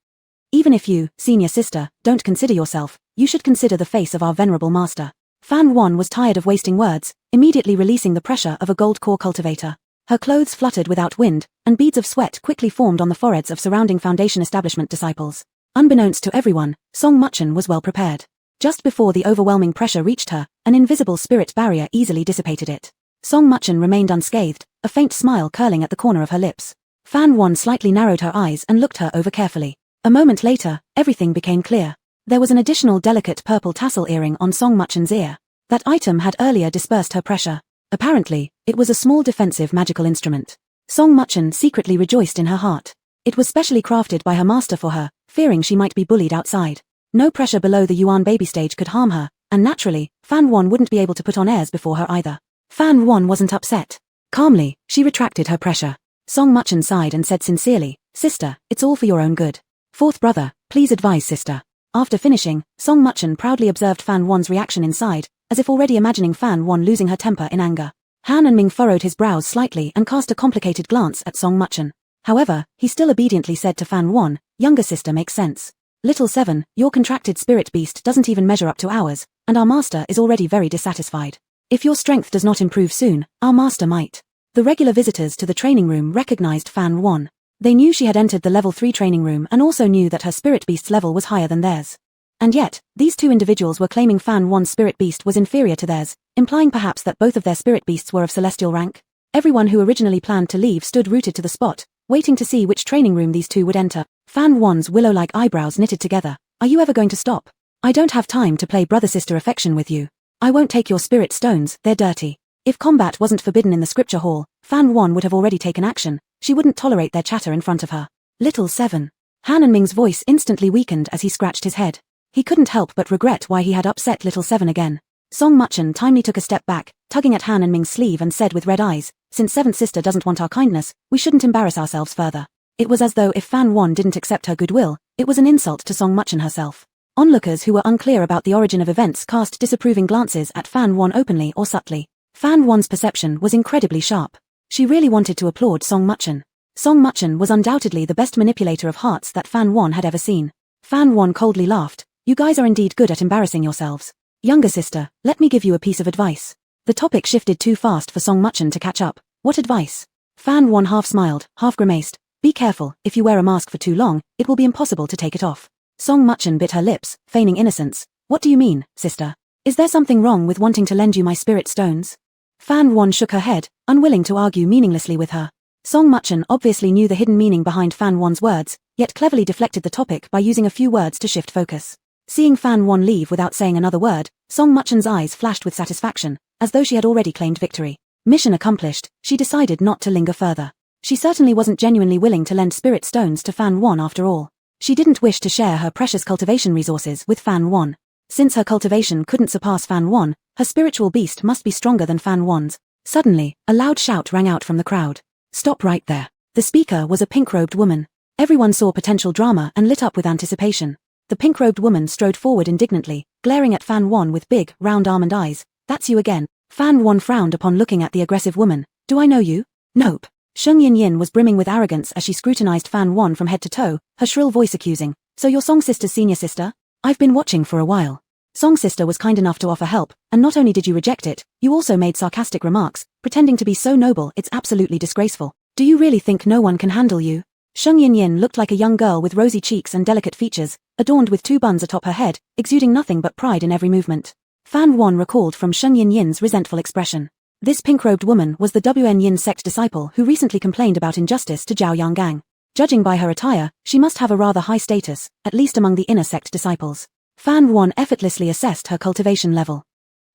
Even if you, senior sister, don't consider yourself, you should consider the face of our venerable master. Fan Wan was tired of wasting words, immediately releasing the pressure of a gold core cultivator. Her clothes fluttered without wind, and beads of sweat quickly formed on the foreheads of surrounding foundation establishment disciples. Unbeknownst to everyone, Song Muchen was well prepared. Just before the overwhelming pressure reached her, an invisible spirit barrier easily dissipated it. Song Muchen remained unscathed, a faint smile curling at the corner of her lips. Fan Wan slightly narrowed her eyes and looked her over carefully. A moment later, everything became clear. There was an additional delicate purple tassel earring on Song Muchen's ear. That item had earlier dispersed her pressure. Apparently, it was a small defensive magical instrument. Song Muchen secretly rejoiced in her heart. It was specially crafted by her master for her, fearing she might be bullied outside. No pressure below the Yuan baby stage could harm her, and naturally, Fan Wan wouldn't be able to put on airs before her either. Fan Wan wasn't upset. Calmly, she retracted her pressure. Song Muchen sighed and said sincerely, Sister, it's all for your own good. 4th brother, please advise sister. After finishing, Song Muchen proudly observed Fan Wan's reaction inside, as if already imagining Fan Wan losing her temper in anger. Han and Ming furrowed his brows slightly and cast a complicated glance at Song Muchen. However, he still obediently said to Fan Wan, Younger sister makes sense. Little 7, your contracted spirit beast doesn't even measure up to ours, and our master is already very dissatisfied. If your strength does not improve soon, our master might. The regular visitors to the training room recognized Fan Wan. They knew she had entered the level 3 training room and also knew that her spirit beast's level was higher than theirs. And yet, these two individuals were claiming Fan Wan's spirit beast was inferior to theirs, implying perhaps that both of their spirit beasts were of celestial rank. Everyone who originally planned to leave stood rooted to the spot, waiting to see which training room these two would enter. Fan Wan's willow-like eyebrows knitted together. Are you ever going to stop? I don't have time to play brother-sister affection with you. I won't take your spirit stones, they're dirty. If combat wasn't forbidden in the scripture hall, Fan Wan would have already taken action. She wouldn't tolerate their chatter in front of her. Little 7. Han and Ming's voice instantly weakened as he scratched his head. He couldn't help but regret why he had upset Little 7 again. Song Muchen timely took a step back, tugging at Han and Ming's sleeve and said with red eyes, since seventh sister doesn't want our kindness, we shouldn't embarrass ourselves further. It was as though if Fan Wan didn't accept her goodwill, it was an insult to Song Muchen herself. Onlookers who were unclear about the origin of events cast disapproving glances at Fan Wan openly or subtly. Fan Wan's perception was incredibly sharp. She really wanted to applaud Song Muchen. Song Muchen was undoubtedly the best manipulator of hearts that Fan Wan had ever seen. Fan Wan coldly laughed. You guys are indeed good at embarrassing yourselves. Younger sister, let me give you a piece of advice. The topic shifted too fast for Song Muchen to catch up. What advice? Fan Wan half smiled, half grimaced. Be careful, if you wear a mask for too long, it will be impossible to take it off. Song Muchen bit her lips, feigning innocence. What do you mean, sister? Is there something wrong with wanting to lend you my spirit stones? Fan Wan shook her head, unwilling to argue meaninglessly with her. Song Muchen obviously knew the hidden meaning behind Fan Wan's words, yet cleverly deflected the topic by using a few words to shift focus. Seeing Fan Wan leave without saying another word, Song Muchen's eyes flashed with satisfaction, as though she had already claimed victory. Mission accomplished, she decided not to linger further. She certainly wasn't genuinely willing to lend spirit stones to Fan Wan after all. She didn't wish to share her precious cultivation resources with Fan Wan. Since her cultivation couldn't surpass Fan Wan, her spiritual beast must be stronger than Fan Wan's. Suddenly, a loud shout rang out from the crowd. Stop right there. The speaker was a pink-robed woman. Everyone saw potential drama and lit up with anticipation. The pink-robed woman strode forward indignantly, glaring at Fan Wan with big, round almond eyes. That's you again. Fan Wan frowned upon looking at the aggressive woman. Do I know you? Nope. Sheng Yin was brimming with arrogance as she scrutinized Fan Wan from head to toe, her shrill voice accusing. So you're Song Sister's senior sister? I've been watching for a while. Song Sister was kind enough to offer help, and not only did you reject it, you also made sarcastic remarks, pretending to be so noble it's absolutely disgraceful. Do you really think no one can handle you? Sheng Yin looked like a young girl with rosy cheeks and delicate features, adorned with 2 buns atop her head, exuding nothing but pride in every movement. Fan Wan recalled from Sheng Yin's resentful expression. This pink-robed woman was the WN Yin sect disciple who recently complained about injustice to Zhao Yanggang. Judging by her attire, she must have a rather high status, at least among the inner sect disciples. Fan Wan effortlessly assessed her cultivation level.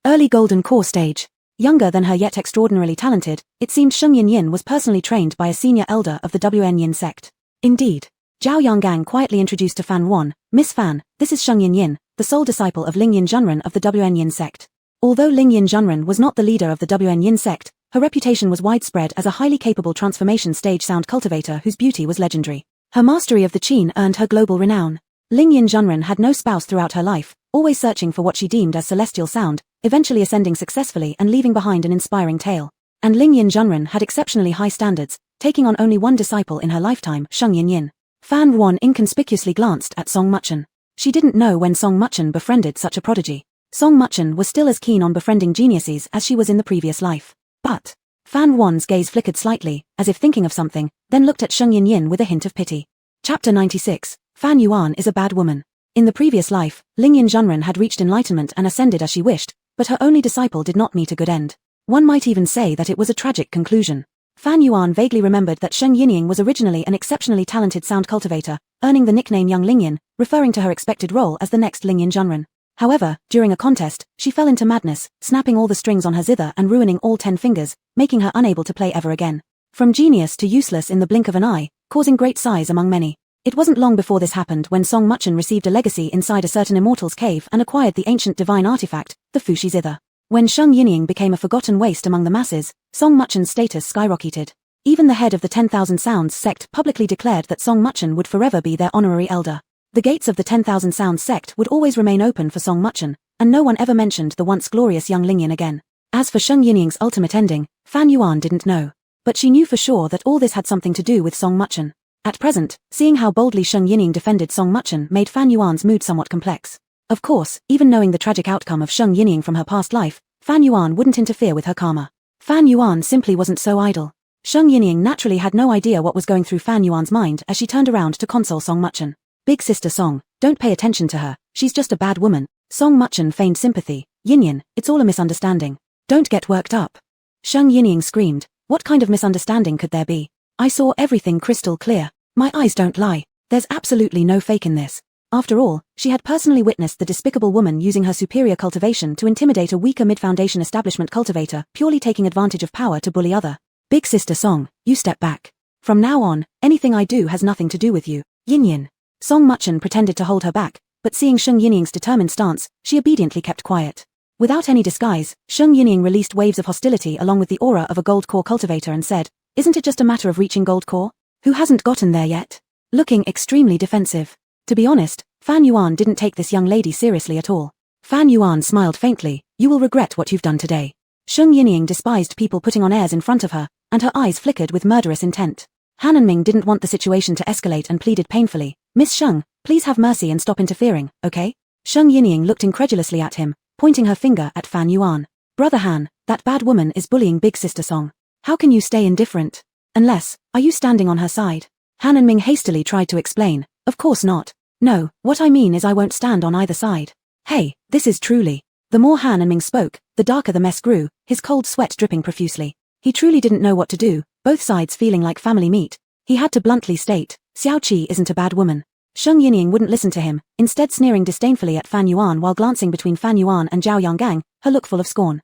Early golden core stage. Younger than her yet extraordinarily talented, it seemed Sheng Yin was personally trained by a senior elder of the WN Yin sect. Indeed. Zhao Yanggang quietly introduced to Fan Wan, Miss Fan, this is Sheng Yin, the sole disciple of Ling Yin Junren of the WN Yin sect. Although Ling Yin Junren was not the leader of the WN Yin sect, her reputation was widespread as a highly capable transformation stage sound cultivator whose beauty was legendary. Her mastery of the qin earned her global renown. Ling Yin Junren had no spouse throughout her life, always searching for what she deemed as celestial sound, eventually ascending successfully and leaving behind an inspiring tale. And Ling Yin Junren had exceptionally high standards, taking on only one disciple in her lifetime, Sheng Yin. Fan Wan inconspicuously glanced at Song Muchen. She didn't know when Song Muchen befriended such a prodigy. Song Muchen was still as keen on befriending geniuses as she was in the previous life. But Fan Wan's gaze flickered slightly, as if thinking of something, then looked at Sheng Yin with a hint of pity. Chapter 96. Fan Yuan is a bad woman. In the previous life, Ling Yin Junren had reached enlightenment and ascended as she wished, but her only disciple did not meet a good end. One might even say that it was a tragic conclusion. Fan Yuan vaguely remembered that Sheng Yining was originally an exceptionally talented sound cultivator, earning the nickname Young Lingyin, referring to her expected role as the next Ling Yin Junren. However, during a contest, she fell into madness, snapping all the strings on her zither and ruining all 10 fingers, making her unable to play ever again. From genius to useless in the blink of an eye, causing great sighs among many. It wasn't long before this happened when Song Muchen received a legacy inside a certain immortal's cave and acquired the ancient divine artifact, the Fushi Zither. When Sheng Yining became a forgotten waste among the masses, Song Muchen's status skyrocketed. Even the head of the 10,000 Sounds sect publicly declared that Song Muchen would forever be their honorary elder. The gates of the 10,000 Sounds sect would always remain open for Song Muchen, and no one ever mentioned the once glorious young Lingyin again. As for Sheng Yining's ultimate ending, Fan Yuan didn't know. But she knew for sure that all this had something to do with Song Muchen. At present, seeing how boldly Sheng Yining defended Song Muchen made Fan Yuan's mood somewhat complex. Of course, even knowing the tragic outcome of Sheng Yining from her past life, Fan Yuan wouldn't interfere with her karma. Fan Yuan simply wasn't so idle. Sheng Yining naturally had no idea what was going through Fan Yuan's mind as she turned around to console Song Muchen. Big sister Song, don't pay attention to her, she's just a bad woman. Song Muchen feigned sympathy. Yin, it's all a misunderstanding. Don't get worked up. Sheng Yining screamed. What kind of misunderstanding could there be? I saw everything crystal clear. My eyes don't lie. There's absolutely no fake in this. After all, she had personally witnessed the despicable woman using her superior cultivation to intimidate a weaker mid-foundation establishment cultivator, purely taking advantage of power to bully other. Big sister Song, you step back. From now on, anything I do has nothing to do with you. Yin. Song Muchen pretended to hold her back, but seeing Sheng Yining's determined stance, she obediently kept quiet. Without any disguise, Sheng Yinying released waves of hostility along with the aura of a gold core cultivator and said, "Isn't it just a matter of reaching gold core? Who hasn't gotten there yet?" Looking extremely defensive. To be honest, Fan Yuan didn't take this young lady seriously at all. Fan Yuan smiled faintly. "You will regret what you've done today." Sheng Yinying despised people putting on airs in front of her, and her eyes flickered with murderous intent. Han and Ming didn't want the situation to escalate and pleaded painfully, "Miss Sheng, please have mercy and stop interfering, okay?" Sheng Yinying looked incredulously at him, pointing her finger at Fan Yuan. "Brother Han, that bad woman is bullying Big Sister Song. How can you stay indifferent? Unless, are you standing on her side?" Han and Ming hastily tried to explain, "Of course not. No, what I mean is I won't stand on either side." Hey, this is truly. The more Han and Ming spoke, the darker the mess grew, his cold sweat dripping profusely. He truly didn't know what to do, both sides feeling like family meat. He had to bluntly state, "Xiao Qi isn't a bad woman." Sheng Yinying wouldn't listen to him, instead sneering disdainfully at Fan Yuan while glancing between Fan Yuan and Zhao Yanggang, her look full of scorn.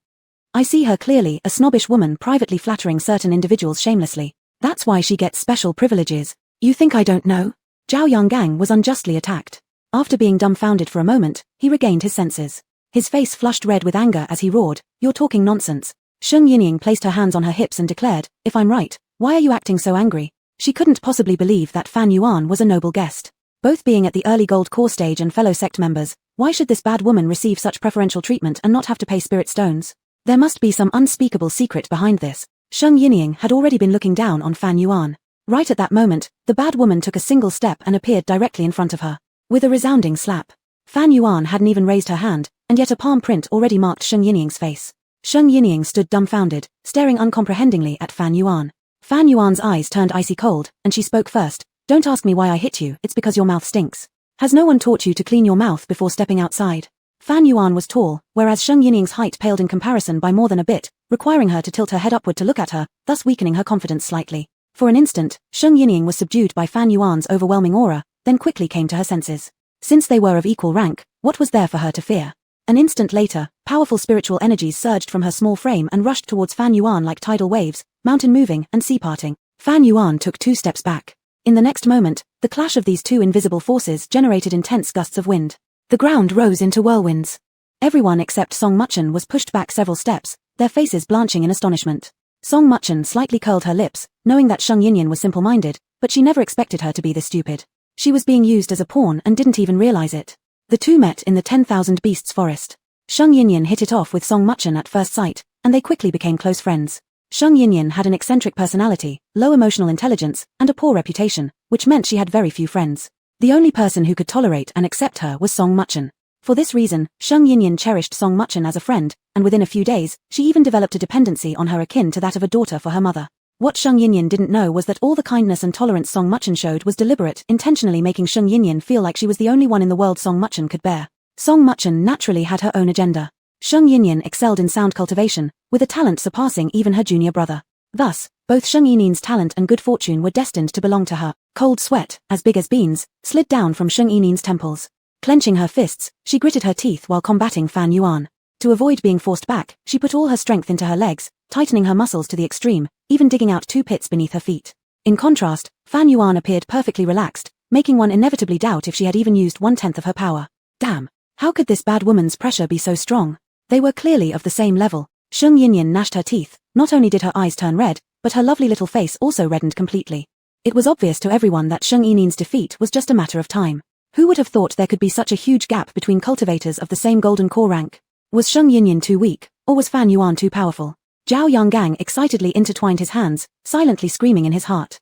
"I see her clearly, a snobbish woman privately flattering certain individuals shamelessly. That's why she gets special privileges. You think I don't know?" Zhao Yanggang was unjustly attacked. After being dumbfounded for a moment, he regained his senses. His face flushed red with anger as he roared, "You're talking nonsense." Sheng Yinying placed her hands on her hips and declared, "If I'm right, why are you acting so angry?" She couldn't possibly believe that Fan Yuan was a noble guest. Both being at the early gold core stage and fellow sect members, why should this bad woman receive such preferential treatment and not have to pay spirit stones? There must be some unspeakable secret behind this. Sheng Yinying had already been looking down on Fan Yuan. Right at that moment, the bad woman took a single step and appeared directly in front of her. With a resounding slap. Fan Yuan hadn't even raised her hand, and yet a palm print already marked Sheng Yinying's face. Sheng Yinying stood dumbfounded, staring uncomprehendingly at Fan Yuan. Fan Yuan's eyes turned icy cold, and she spoke first. "Don't ask me why I hit you, it's because your mouth stinks. Has no one taught you to clean your mouth before stepping outside?" Fan Yuan was tall, whereas Sheng Yinying's height paled in comparison by more than a bit, requiring her to tilt her head upward to look at her, thus weakening her confidence slightly. For an instant, Sheng Yinying was subdued by Fan Yuan's overwhelming aura, then quickly came to her senses. Since they were of equal rank, what was there for her to fear? An instant later, powerful spiritual energies surged from her small frame and rushed towards Fan Yuan like tidal waves, mountain moving and sea parting. Fan Yuan took 2 steps back. In the next moment, the clash of these two invisible forces generated intense gusts of wind. The ground rose into whirlwinds. Everyone except Song Muchen was pushed back several steps, their faces blanching in astonishment. Song Muchen slightly curled her lips, knowing that Sheng Yinying was simple-minded, but she never expected her to be this stupid. She was being used as a pawn and didn't even realize it. The two met in the 10,000 Beasts forest. Sheng Yinying hit it off with Song Muchen at first sight, and they quickly became close friends. Sheng Yinying had an eccentric personality, low emotional intelligence, and a poor reputation, which meant she had very few friends. The only person who could tolerate and accept her was Song Muchen. For this reason, Sheng Yinying cherished Song Muchen as a friend, and within a few days, she even developed a dependency on her akin to that of a daughter for her mother. What Sheng Yinying didn't know was that all the kindness and tolerance Song Muchen showed was deliberate, intentionally making Sheng Yinying feel like she was the only one in the world Song Muchen could bear. Song Muchen naturally had her own agenda. Sheng Yinying excelled in sound cultivation, with a talent surpassing even her junior brother. Thus, both Sheng Yinying's talent and good fortune were destined to belong to her. Cold sweat, as big as beans, slid down from Sheng Yinying's temples. Clenching her fists, she gritted her teeth while combating Fan Yuan. To avoid being forced back, she put all her strength into her legs, tightening her muscles to the extreme, even digging out 2 pits beneath her feet. In contrast, Fan Yuan appeared perfectly relaxed, making one inevitably doubt if she had even used 1/10 of her power. Damn, how could this bad woman's pressure be so strong? They were clearly of the same level. Sheng Yinying gnashed her teeth. Not only did her eyes turn red, but her lovely little face also reddened completely. It was obvious to everyone that Sheng Yinying's defeat was just a matter of time. Who would have thought there could be such a huge gap between cultivators of the same golden core rank? Was Sheng Yinying too weak, or was Fan Yuan too powerful? Zhao Yanggang excitedly intertwined his hands, silently screaming in his heart.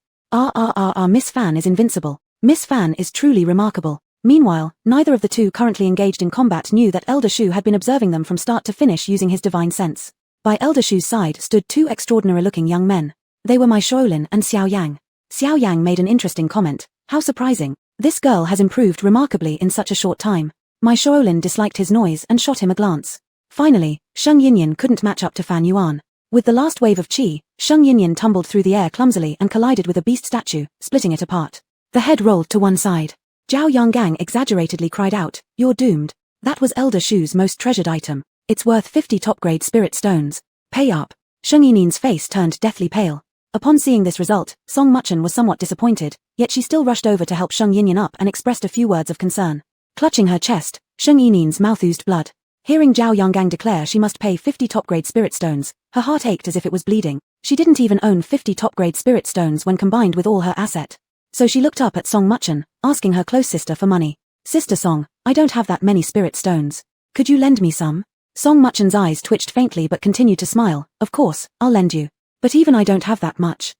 Miss Fan is invincible. Miss Fan is truly remarkable. Meanwhile, neither of the two currently engaged in combat knew that Elder Shu had been observing them from start to finish using his divine sense. By Elder Shu's side stood 2 extraordinary-looking young men. They were Mai Shaolin and Xiao Yang. Xiao Yang made an interesting comment. How surprising. This girl has improved remarkably in such a short time. Mai Shaolin disliked his noise and shot him a glance. Finally, Sheng Yinying couldn't match up to Fan Yuan. With the last wave of qi, Sheng Yinying tumbled through the air clumsily and collided with a beast statue, splitting it apart. The head rolled to one side. Zhao Yanggang exaggeratedly cried out, "You're doomed. That was Elder Shu's most treasured item. It's worth 50 top-grade spirit stones. Pay up." Sheng Yinying's face turned deathly pale. Upon seeing this result, Song Muchen was somewhat disappointed, yet she still rushed over to help Sheng Yinying up and expressed a few words of concern. Clutching her chest, Sheng Yinying's mouth oozed blood. Hearing Zhao Yonggang declare she must pay 50 top-grade spirit stones, her heart ached as if it was bleeding. She didn't even own 50 top-grade spirit stones when combined with all her asset. So she looked up at Song Muchen, asking her close sister for money. Sister Song, I don't have that many spirit stones. Could you lend me some? Song Muchen's eyes twitched faintly but continued to smile. Of course, I'll lend you. But even I don't have that much.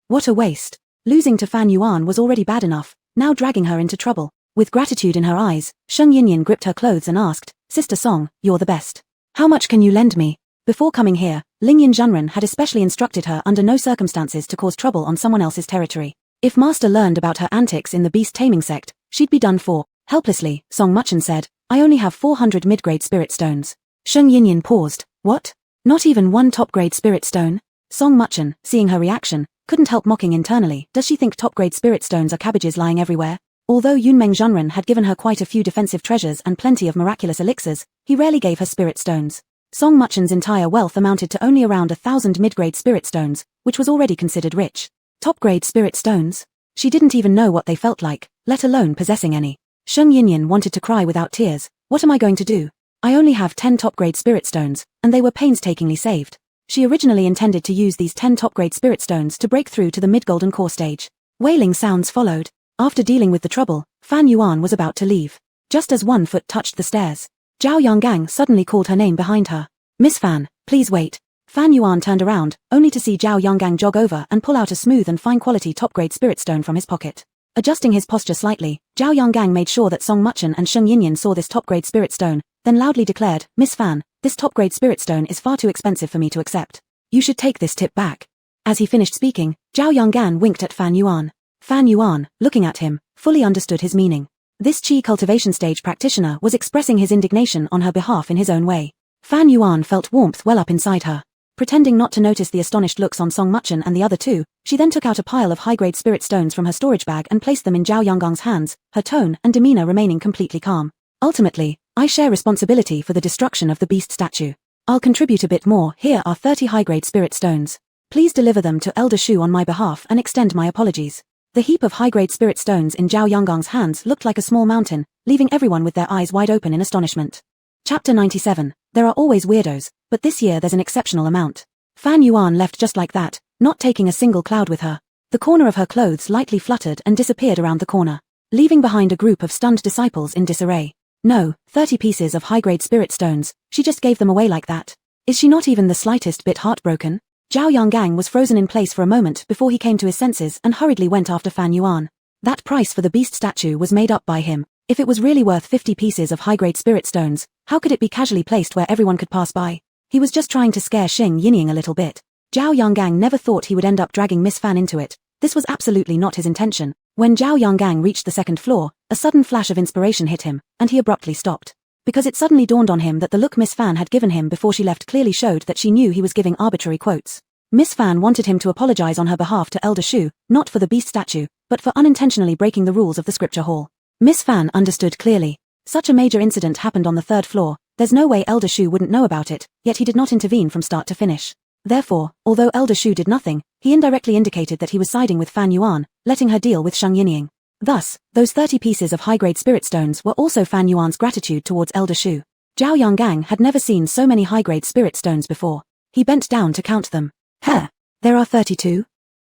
What a waste. Losing to Fan Yuan was already bad enough, now dragging her into trouble. With gratitude in her eyes, Sheng Yinyan gripped her clothes and asked, Sister Song, you're the best. How much can you lend me? Before coming here, Lingyan Zhenren had especially instructed her under no circumstances to cause trouble on someone else's territory. If Master learned about her antics in the beast taming sect, she'd be done for. Helplessly, Song Muchen said, I only have 400 mid-grade spirit stones. Sheng Yinyan paused. What? Not even one top-grade spirit stone? Song Muchen, seeing her reaction, couldn't help mocking internally. Does she think top-grade spirit stones are cabbages lying everywhere? Although Yunmeng Zhenren had given her quite a few defensive treasures and plenty of miraculous elixirs, he rarely gave her spirit stones. Song Muchen's entire wealth amounted to only around 1,000 mid-grade spirit stones, which was already considered rich. Top-grade spirit stones? She didn't even know what they felt like, let alone possessing any. Sheng Yinyan wanted to cry without tears. What am I going to do? I only have 10 top-grade spirit stones, and they were painstakingly saved. She originally intended to use these 10 top-grade spirit stones to break through to the mid-golden core stage. Wailing sounds followed. After dealing with the trouble, Fan Yuan was about to leave. Just as one foot touched the stairs, Zhao Yonggang suddenly called her name behind her. Miss Fan, please wait. Fan Yuan turned around, only to see Zhao Yonggang jog over and pull out a smooth and fine-quality top-grade spirit stone from his pocket. Adjusting his posture slightly, Zhao Yonggang made sure that Song Muchen and Sheng Yinyan saw this top-grade spirit stone, then loudly declared, Miss Fan, this top-grade spirit stone is far too expensive for me to accept. You should take this tip back. As he finished speaking, Zhao Yonggang winked at Fan Yuan. Fan Yuan, looking at him, fully understood his meaning. This Qi cultivation stage practitioner was expressing his indignation on her behalf in his own way. Fan Yuan felt warmth well up inside her. Pretending not to notice the astonished looks on Song Muchen and the other two, she then took out a pile of high-grade spirit stones from her storage bag and placed them in Zhao Yonggang's hands, her tone and demeanor remaining completely calm. Ultimately, I share responsibility for the destruction of the beast statue. I'll contribute a bit more. Here are 30 high-grade spirit stones. Please deliver them to Elder Shu on my behalf and extend my apologies. The heap of high-grade spirit stones in Zhao Yonggang's hands looked like a small mountain, leaving everyone with their eyes wide open in astonishment. Chapter 97. There are always weirdos, but this year there's an exceptional amount. Fan Yuan left just like that, not taking a single cloud with her. The corner of her clothes lightly fluttered and disappeared around the corner, leaving behind a group of stunned disciples in disarray. No, 30 pieces of high-grade spirit stones, she just gave them away like that. Is she not even the slightest bit heartbroken? Zhao Yonggang was frozen in place for a moment before he came to his senses and hurriedly went after Fan Yuan. That price for the beast statue was made up by him. If it was really worth 50 pieces of high-grade spirit stones, how could it be casually placed where everyone could pass by? He was just trying to scare Sheng Yinyan a little bit. Zhao Yonggang never thought he would end up dragging Miss Fan into it. This was absolutely not his intention. When Zhao Yonggang reached the second floor, a sudden flash of inspiration hit him, and he abruptly stopped. Because it suddenly dawned on him that the look Miss Fan had given him before she left clearly showed that she knew he was giving arbitrary quotes. Miss Fan wanted him to apologize on her behalf to Elder Shu, not for the beast statue, but for unintentionally breaking the rules of the scripture hall. Miss Fan understood clearly. Such a major incident happened on the third floor, there's no way Elder Shu wouldn't know about it, yet he did not intervene from start to finish. Therefore, although Elder Shu did nothing, he indirectly indicated that he was siding with Fan Yuan, letting her deal with Sheng Yinyan. Thus, those 30 pieces of high-grade spirit stones were also Fan Yuan's gratitude towards Elder Shu. Zhao Yonggang had never seen so many high-grade spirit stones before. He bent down to count them. There are 32?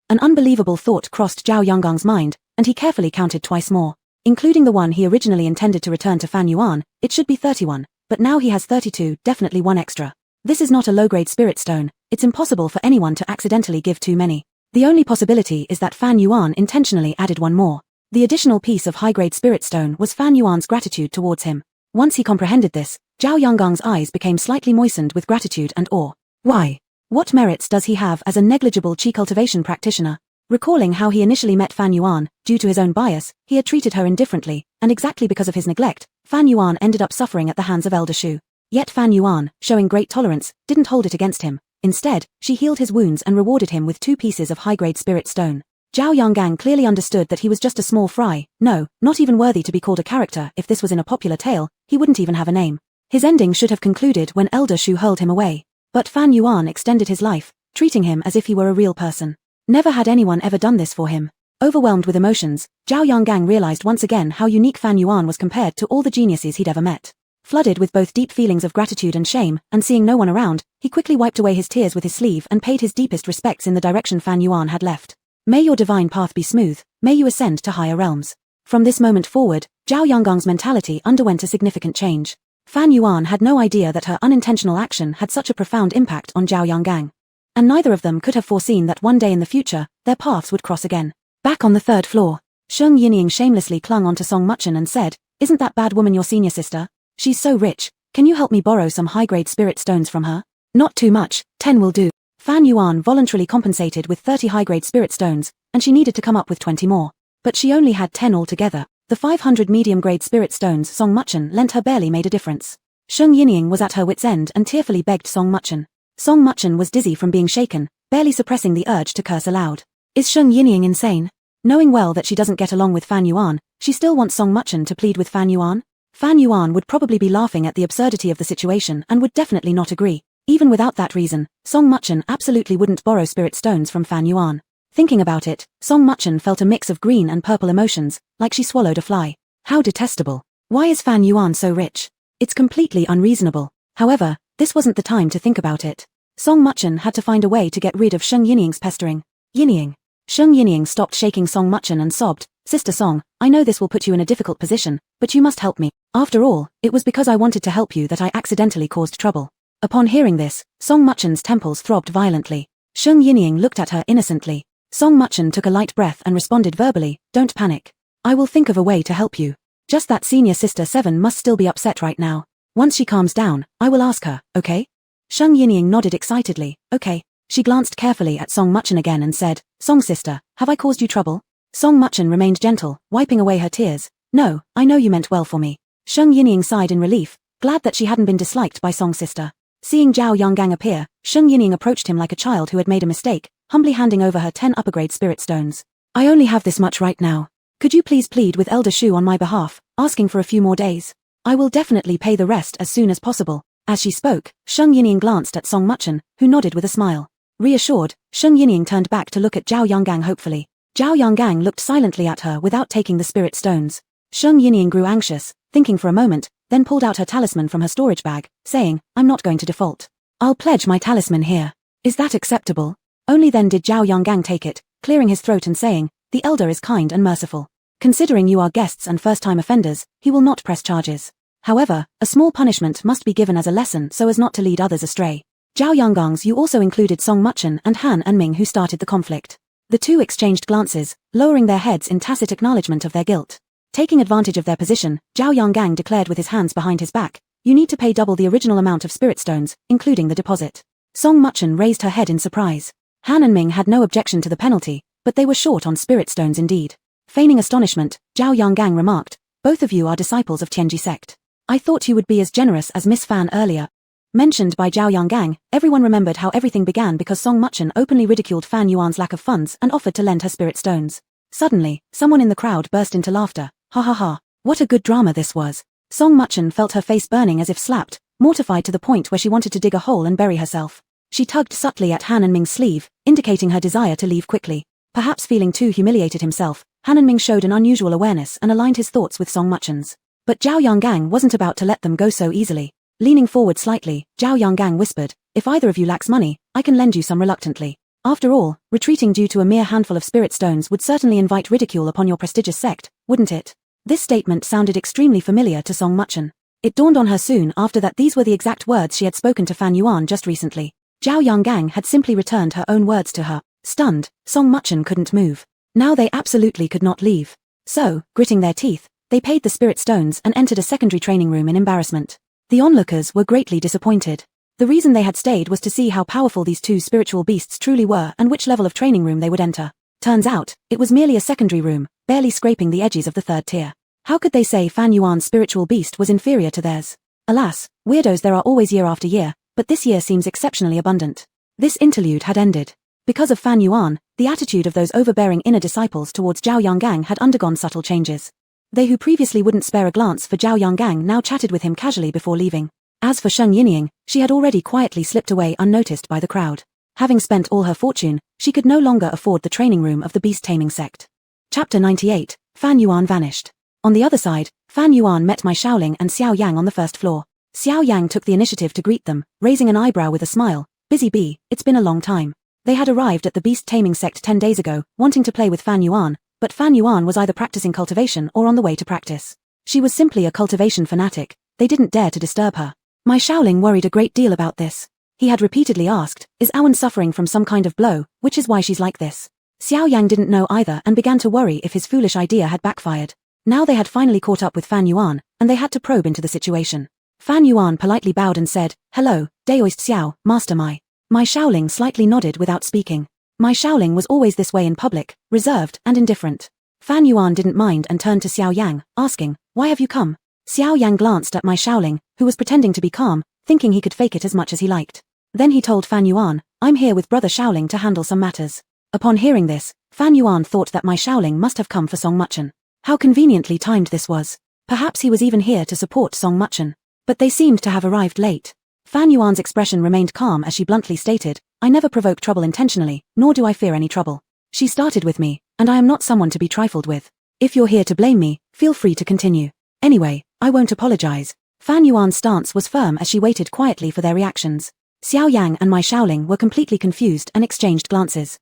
An unbelievable thought crossed Zhao Yonggang's mind, and he carefully counted twice more. Including the one he originally intended to return to Fan Yuan, it should be 31, but now he has 32, definitely one extra. This is not a low-grade spirit stone, it's impossible for anyone to accidentally give too many. The only possibility is that Fan Yuan intentionally added one more. The additional piece of high-grade spirit stone was Fan Yuan's gratitude towards him. Once he comprehended this, Zhao Yonggang's eyes became slightly moistened with gratitude and awe. Why? What merits does he have as a negligible Qi cultivation practitioner? Recalling how he initially met Fan Yuan, due to his own bias, he had treated her indifferently, and exactly because of his neglect, Fan Yuan ended up suffering at the hands of Elder Shu. Yet Fan Yuan, showing great tolerance, didn't hold it against him. Instead, she healed his wounds and rewarded him with 2 pieces of high-grade spirit stone. Zhao Yonggang clearly understood that he was just a small fry, no, not even worthy to be called a character. If this was in a popular tale, he wouldn't even have a name. His ending should have concluded when Elder Shu hurled him away. But Fan Yuan extended his life, treating him as if he were a real person. Never had anyone ever done this for him. Overwhelmed with emotions, Zhao Yonggang realized once again how unique Fan Yuan was compared to all the geniuses he'd ever met. Flooded with both deep feelings of gratitude and shame, and seeing no one around, he quickly wiped away his tears with his sleeve and paid his deepest respects in the direction Fan Yuan had left. May your divine path be smooth, may you ascend to higher realms. From this moment forward, Zhao Yanggang's mentality underwent a significant change. Fan Yuan had no idea that her unintentional action had such a profound impact on Zhao Yanggang. And neither of them could have foreseen that one day in the future, their paths would cross again. Back on the third floor, Sheng Yinying shamelessly clung onto Song Muchen and said, "Isn't that bad woman your senior sister? She's so rich, can you help me borrow some high-grade spirit stones from her? Not too much, 10 will do." Fan Yuan voluntarily compensated with 30 high-grade spirit stones, and she needed to come up with 20 more. But she only had 10 altogether. The 500 medium-grade spirit stones Song Muchen lent her barely made a difference. Sheng Yinying was at her wit's end and tearfully begged Song Muchen. Song Muchen was dizzy from being shaken, barely suppressing the urge to curse aloud. Is Sheng Yinying insane? Knowing well that she doesn't get along with Fan Yuan, she still wants Song Muchen to plead with Fan Yuan? Fan Yuan would probably be laughing at the absurdity of the situation and would definitely not agree. Even without that reason, Song Muchen absolutely wouldn't borrow spirit stones from Fan Yuan. Thinking about it, Song Muchen felt a mix of green and purple emotions, like she swallowed a fly. How detestable. Why is Fan Yuan so rich? It's completely unreasonable. However, this wasn't the time to think about it. Song Muchen had to find a way to get rid of Sheng Yinying's pestering. Yinying. Sheng Yinying stopped shaking Song Muchen and sobbed, "Sister Song, I know this will put you in a difficult position, but you must help me. After all, it was because I wanted to help you that I accidentally caused trouble." Upon hearing this, Song Muchen's temples throbbed violently. Sheng Yinying looked at her innocently. Song Muchen took a light breath and responded verbally, "Don't panic. I will think of a way to help you. Just that senior sister 7 must still be upset right now. Once she calms down, I will ask her, okay?" Sheng Yinying nodded excitedly, "Okay." She glanced carefully at Song Muchen again and said, "Song sister, have I caused you trouble?" Song Muchen remained gentle, wiping away her tears. "No, I know you meant well for me." Sheng Yinying sighed in relief, glad that she hadn't been disliked by Song sister. Seeing Zhao Yanggang appear, Sheng Yinying approached him like a child who had made a mistake, humbly handing over her 10 upper-grade spirit stones. "I only have this much right now. Could you please plead with Elder Shu on my behalf, asking for a few more days? I will definitely pay the rest as soon as possible." As she spoke, Sheng Yinying glanced at Song Muchen, who nodded with a smile. Reassured, Sheng Yinying turned back to look at Zhao Yanggang hopefully. Zhao Yanggang looked silently at her without taking the spirit stones. Sheng Yinying grew anxious, thinking for a moment, then pulled out her talisman from her storage bag, saying, "I'm not going to default. I'll pledge my talisman here. Is that acceptable?" Only then did Zhao Yanggang take it, clearing his throat and saying, "The elder is kind and merciful. Considering you are guests and first-time offenders, he will not press charges. However, a small punishment must be given as a lesson so as not to lead others astray." Zhao Yanggang's you also included Song Muchen and Han and Ming, who started the conflict. The two exchanged glances, lowering their heads in tacit acknowledgement of their guilt. Taking advantage of their position, Zhao Yanggang declared with his hands behind his back, "You need to pay double the original amount of spirit stones, including the deposit." Song Muchen raised her head in surprise. Han and Ming had no objection to the penalty, but they were short on spirit stones indeed. Feigning astonishment, Zhao Yanggang remarked, "Both of you are disciples of Tianji sect. I thought you would be as generous as Miss Fan earlier." Mentioned by Zhao Yanggang, everyone remembered how everything began because Song Muchen openly ridiculed Fan Yuan's lack of funds and offered to lend her spirit stones. Suddenly, someone in the crowd burst into laughter. "Ha ha ha, what a good drama this was." Song Muchen felt her face burning as if slapped, mortified to the point where she wanted to dig a hole and bury herself. She tugged subtly at Han and Ming's sleeve, indicating her desire to leave quickly. Perhaps feeling too humiliated himself, Han and Ming showed an unusual awareness and aligned his thoughts with Song Muchen's. But Zhao Yanggang wasn't about to let them go so easily. Leaning forward slightly, Zhao Yanggang whispered, "If either of you lacks money, I can lend you some reluctantly. After all, retreating due to a mere handful of spirit stones would certainly invite ridicule upon your prestigious sect, wouldn't it?" This statement sounded extremely familiar to Song Muchen. It dawned on her soon after that these were the exact words she had spoken to Fan Yuan just recently. Zhao Yanggang had simply returned her own words to her. Stunned, Song Muchen couldn't move. Now they absolutely could not leave. So, gritting their teeth, they paid the spirit stones and entered a secondary training room in embarrassment. The onlookers were greatly disappointed. The reason they had stayed was to see how powerful these two spiritual beasts truly were and which level of training room they would enter. Turns out, it was merely a secondary room, barely scraping the edges of the third tier. How could they say Fan Yuan's spiritual beast was inferior to theirs? Alas, weirdos there are always year after year, but this year seems exceptionally abundant. This interlude had ended. Because of Fan Yuan, the attitude of those overbearing inner disciples towards Zhao Yanggang had undergone subtle changes. They who previously wouldn't spare a glance for Zhao Yanggang now chatted with him casually before leaving. As for Sheng Yinying, she had already quietly slipped away unnoticed by the crowd. Having spent all her fortune, she could no longer afford the training room of the beast-taming sect. Chapter 98, Fan Yuan vanished. On the other side, Fan Yuan met Mai Shaoling and Xiao Yang on the first floor. Xiao Yang took the initiative to greet them, raising an eyebrow with a smile. Busy bee, it's been a long time. They had arrived at the beast-taming sect 10 days ago, wanting to play with Fan Yuan, but Fan Yuan was either practicing cultivation or on the way to practice. She was simply a cultivation fanatic. They didn't dare to disturb her. Mai Shaoling worried a great deal about this. He had repeatedly asked, is Awen suffering from some kind of blow, which is why she's like this? Xiao Yang didn't know either and began to worry if his foolish idea had backfired. Now they had finally caught up with Fan Yuan, and they had to probe into the situation. Fan Yuan politely bowed and said, hello, Daoist Xiao, Master Mai. Mai Shaoling slightly nodded without speaking. Mai Shaoling was always this way in public, reserved and indifferent. Fan Yuan didn't mind and turned to Xiao Yang, asking, why have you come? Xiao Yang glanced at Mai Shaoling, who was pretending to be calm, thinking he could fake it as much as he liked. Then he told Fan Yuan, I'm here with Brother Shaoling to handle some matters. Upon hearing this, Fan Yuan thought that Mai Shaoling must have come for Song Muchen. How conveniently timed this was. Perhaps he was even here to support Song Muchen. But they seemed to have arrived late. Fan Yuan's expression remained calm as she bluntly stated, I never provoke trouble intentionally, nor do I fear any trouble. She started with me, and I am not someone to be trifled with. If you're here to blame me, feel free to continue. Anyway, I won't apologize. Fan Yuan's stance was firm as she waited quietly for their reactions. Xiao Yang and Mai Shaoling were completely confused and exchanged glances.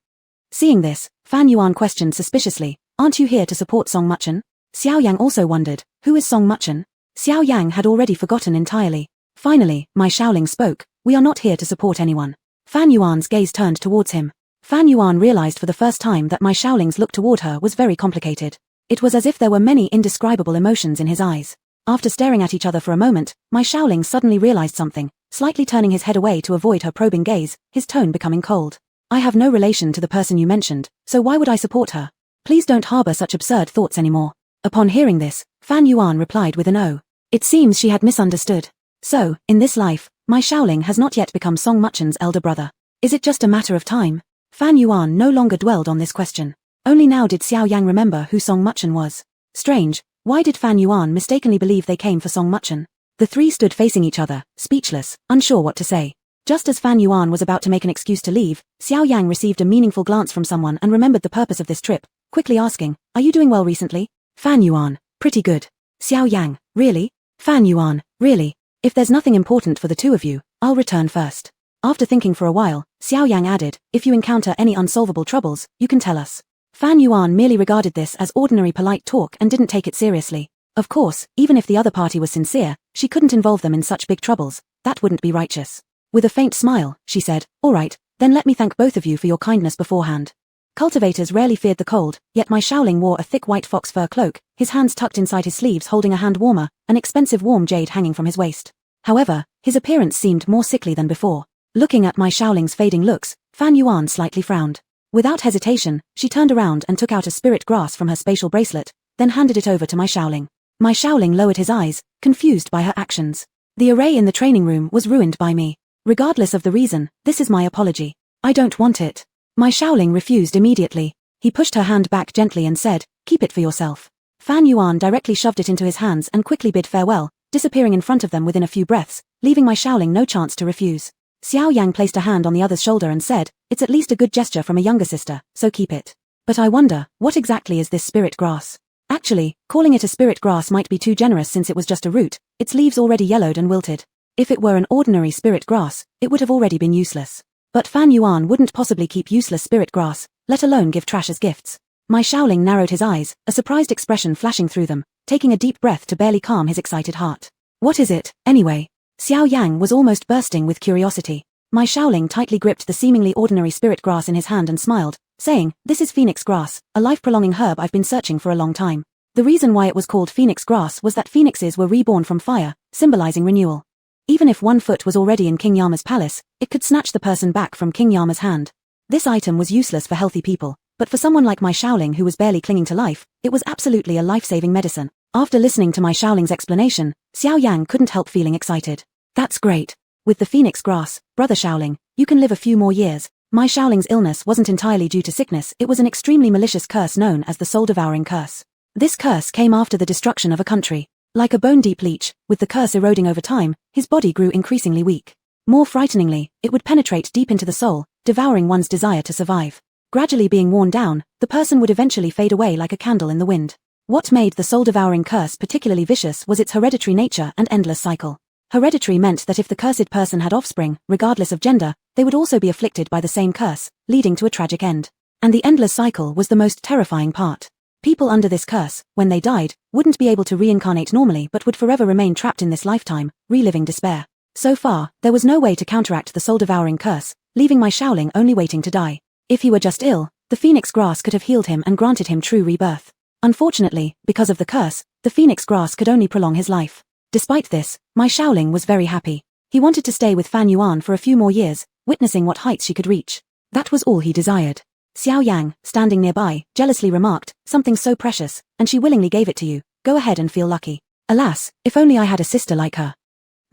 Seeing this, Fan Yuan questioned suspiciously, aren't you here to support Song Muchen? Xiao Yang also wondered, who is Song Muchen? Xiao Yang had already forgotten entirely. Finally, Mai Shaoling spoke, we are not here to support anyone. Fan Yuan's gaze turned towards him. Fan Yuan realized for the first time that Mai Shaoling's look toward her was very complicated. It was as if there were many indescribable emotions in his eyes. After staring at each other for a moment, Mai Shaoling suddenly realized something, slightly turning his head away to avoid her probing gaze, his tone becoming cold. I have no relation to the person you mentioned, so why would I support her? Please don't harbor such absurd thoughts anymore. Upon hearing this, Fan Yuan replied with an "Oh." It seems she had misunderstood. So, in this life, Mai Shaoling has not yet become Song Muchen's elder brother. Is it just a matter of time? Fan Yuan no longer dwelled on this question. Only now did Xiao Yang remember who Song Muchen was. Strange, why did Fan Yuan mistakenly believe they came for Song Muchen? The three stood facing each other, speechless, unsure what to say. Just as Fan Yuan was about to make an excuse to leave, Xiao Yang received a meaningful glance from someone and remembered the purpose of this trip, quickly asking, are you doing well recently? Fan Yuan, pretty good. Xiao Yang, really? Fan Yuan, really? If there's nothing important for the two of you, I'll return first. After thinking for a while, Xiao Yang added, if you encounter any unsolvable troubles, you can tell us. Fan Yuan merely regarded this as ordinary polite talk and didn't take it seriously. Of course, even if the other party was sincere, she couldn't involve them in such big troubles. That wouldn't be righteous. With a faint smile, she said, all right, then let me thank both of you for your kindness beforehand. Cultivators rarely feared the cold, yet Mai Shaoling wore a thick white fox fur cloak, his hands tucked inside his sleeves holding a hand warmer, an expensive warm jade hanging from his waist. However, his appearance seemed more sickly than before. Looking at Mai Shaoling's fading looks, Fan Yuan slightly frowned. Without hesitation, she turned around and took out a spirit grass from her spatial bracelet, then handed it over to Mai Shaoling. Mai Shaoling lowered his eyes, confused by her actions. The array in the training room was ruined by me. Regardless of the reason, this is my apology. I don't want it. Mai Shaoling refused immediately. He pushed her hand back gently and said, keep it for yourself. Fan Yuan directly shoved it into his hands and quickly bid farewell, disappearing in front of them within a few breaths, leaving Mai Shaoling no chance to refuse. Xiao Yang placed a hand on the other's shoulder and said, it's at least a good gesture from a younger sister, so keep it. But I wonder, what exactly is this spirit grass? Actually, calling it a spirit grass might be too generous since it was just a root, its leaves already yellowed and wilted. If it were an ordinary spirit grass, it would have already been useless. But Fan Yuan wouldn't possibly keep useless spirit grass, let alone give trash as gifts. Mai Shaoling narrowed his eyes, a surprised expression flashing through them, taking a deep breath to barely calm his excited heart. What is it, anyway? Xiao Yang was almost bursting with curiosity. Mai Shaoling tightly gripped the seemingly ordinary spirit grass in his hand and smiled, saying, this is phoenix grass, a life-prolonging herb I've been searching for a long time. The reason why it was called phoenix grass was that phoenixes were reborn from fire, symbolizing renewal. Even if one foot was already in King Yama's palace, it could snatch the person back from King Yama's hand. This item was useless for healthy people, but for someone like Mai Shaoling who was barely clinging to life, it was absolutely a life-saving medicine. After listening to Mai Shaoling's explanation, Xiao Yang couldn't help feeling excited. That's great. With the phoenix grass, Brother Shaoling, you can live a few more years. Mai Shaoling's illness wasn't entirely due to sickness, it was an extremely malicious curse known as the soul-devouring curse. This curse came after the destruction of a country. Like a bone-deep leech, with the curse eroding over time, his body grew increasingly weak. More frighteningly, it would penetrate deep into the soul, devouring one's desire to survive. Gradually being worn down, the person would eventually fade away like a candle in the wind. What made the soul-devouring curse particularly vicious was its hereditary nature and endless cycle. Hereditary meant that if the cursed person had offspring, regardless of gender, they would also be afflicted by the same curse, leading to a tragic end. And the endless cycle was the most terrifying part. People under this curse, when they died, wouldn't be able to reincarnate normally but would forever remain trapped in this lifetime, reliving despair. So far, there was no way to counteract the soul-devouring curse, leaving my Shaoling only waiting to die. If he were just ill, the phoenix grass could have healed him and granted him true rebirth. Unfortunately, because of the curse, the phoenix grass could only prolong his life. Despite this, my Shaoling was very happy. He wanted to stay with Fan Yuan for a few more years, witnessing what heights she could reach. That was all he desired. Xiao Yang, standing nearby, jealously remarked, "Something so precious, and she willingly gave it to you. Go ahead and feel lucky. Alas, if only I had a sister like her."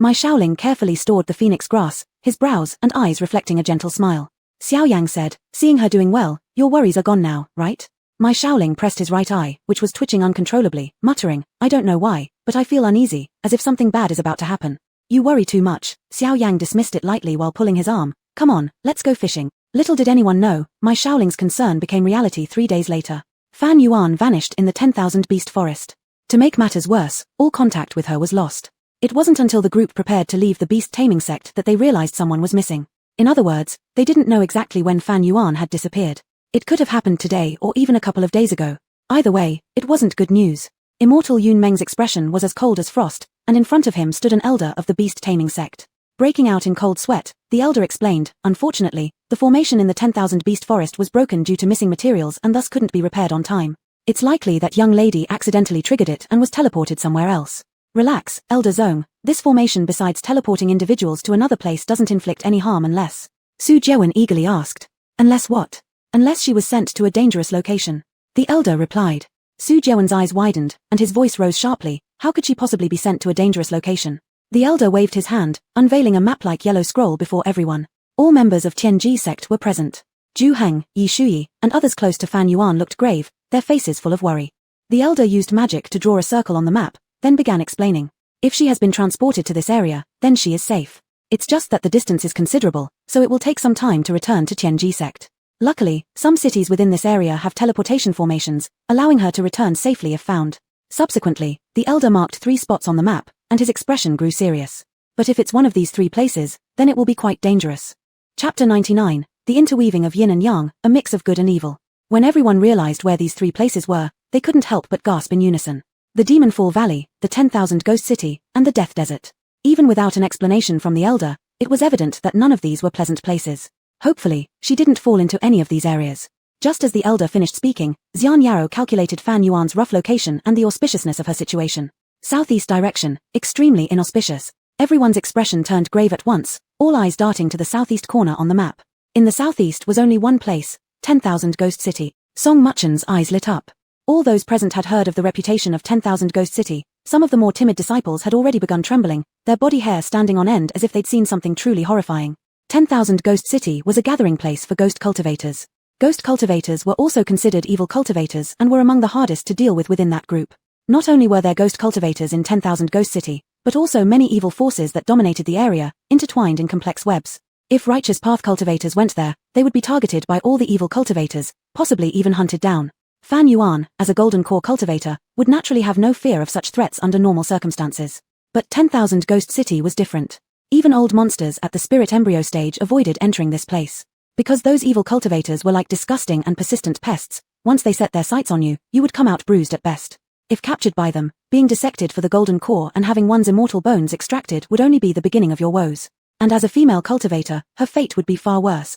My Shaoling carefully stored the phoenix grass, his brows and eyes reflecting a gentle smile. Xiao Yang said, "Seeing her doing well, your worries are gone now, right?" My Shaoling pressed his right eye, which was twitching uncontrollably, muttering, "I don't know why, but I feel uneasy, as if something bad is about to happen." "You worry too much." Xiao Yang dismissed it lightly while pulling his arm. "Come on, let's go fishing." Little did anyone know, my Shaoling's concern became reality 3 days later. Fan Yuan vanished in the 10,000 beast forest. To make matters worse, all contact with her was lost. It wasn't until the group prepared to leave the beast taming sect that they realized someone was missing. In other words, they didn't know exactly when Fan Yuan had disappeared. It could have happened today or even a couple of days ago. Either way, it wasn't good news. Immortal Yun Meng's expression was as cold as frost, and in front of him stood an elder of the beast taming sect. Breaking out in cold sweat, the elder explained, "Unfortunately, the formation in the 10,000 beast forest was broken due to missing materials and thus couldn't be repaired on time. It's likely that young lady accidentally triggered it and was teleported somewhere else." "Relax, Elder Zong, this formation besides teleporting individuals to another place doesn't inflict any harm unless..." Su Jiawen eagerly asked. "Unless what?" "Unless she was sent to a dangerous location." The elder replied. Su Jiawen's eyes widened, and his voice rose sharply. How could she possibly be sent to a dangerous location? The elder waved his hand, unveiling a map-like yellow scroll before everyone. All members of Tianji sect were present. Zhu Heng, Yi Shuyi, and others close to Fan Yuan looked grave, their faces full of worry. The elder used magic to draw a circle on the map, then began explaining. "If she has been transported to this area, then she is safe. It's just that the distance is considerable, so it will take some time to return to Tianji sect. Luckily, some cities within this area have teleportation formations, allowing her to return safely if found." Subsequently, the elder marked 3 spots on the map, and his expression grew serious. "But if it's one of these 3 places, then it will be quite dangerous." Chapter 99, The Interweaving of Yin and Yang, a Mix of Good and Evil. When everyone realized where these 3 places were, they couldn't help but gasp in unison. The Demonfall Valley, the 10,000 Ghost City, and the Death Desert. Even without an explanation from the elder, it was evident that none of these were pleasant places. Hopefully, she didn't fall into any of these areas. Just as the elder finished speaking, Xian Yarrow calculated Fan Yuan's rough location and the auspiciousness of her situation. Southeast direction, extremely inauspicious. Everyone's expression turned grave at once, all eyes darting to the southeast corner on the map. In the southeast was only one place, 10,000 Ghost City. Song Muchen's eyes lit up. All those present had heard of the reputation of 10,000 Ghost City. Some of the more timid disciples had already begun trembling, their body hair standing on end as if they'd seen something truly horrifying. 10,000 Ghost City was a gathering place for ghost cultivators. Ghost cultivators were also considered evil cultivators and were among the hardest to deal with within that group. Not only were there ghost cultivators in 10,000 Ghost City, but also many evil forces that dominated the area, intertwined in complex webs. If righteous path cultivators went there, they would be targeted by all the evil cultivators, possibly even hunted down. Fan Yuan, as a golden core cultivator, would naturally have no fear of such threats under normal circumstances. But 10,000 Ghost City was different. Even old monsters at the spirit embryo stage avoided entering this place. Because those evil cultivators were like disgusting and persistent pests, once they set their sights on you, you would come out bruised at best. If captured by them, being dissected for the golden core and having one's immortal bones extracted would only be the beginning of your woes. And as a female cultivator, her fate would be far worse.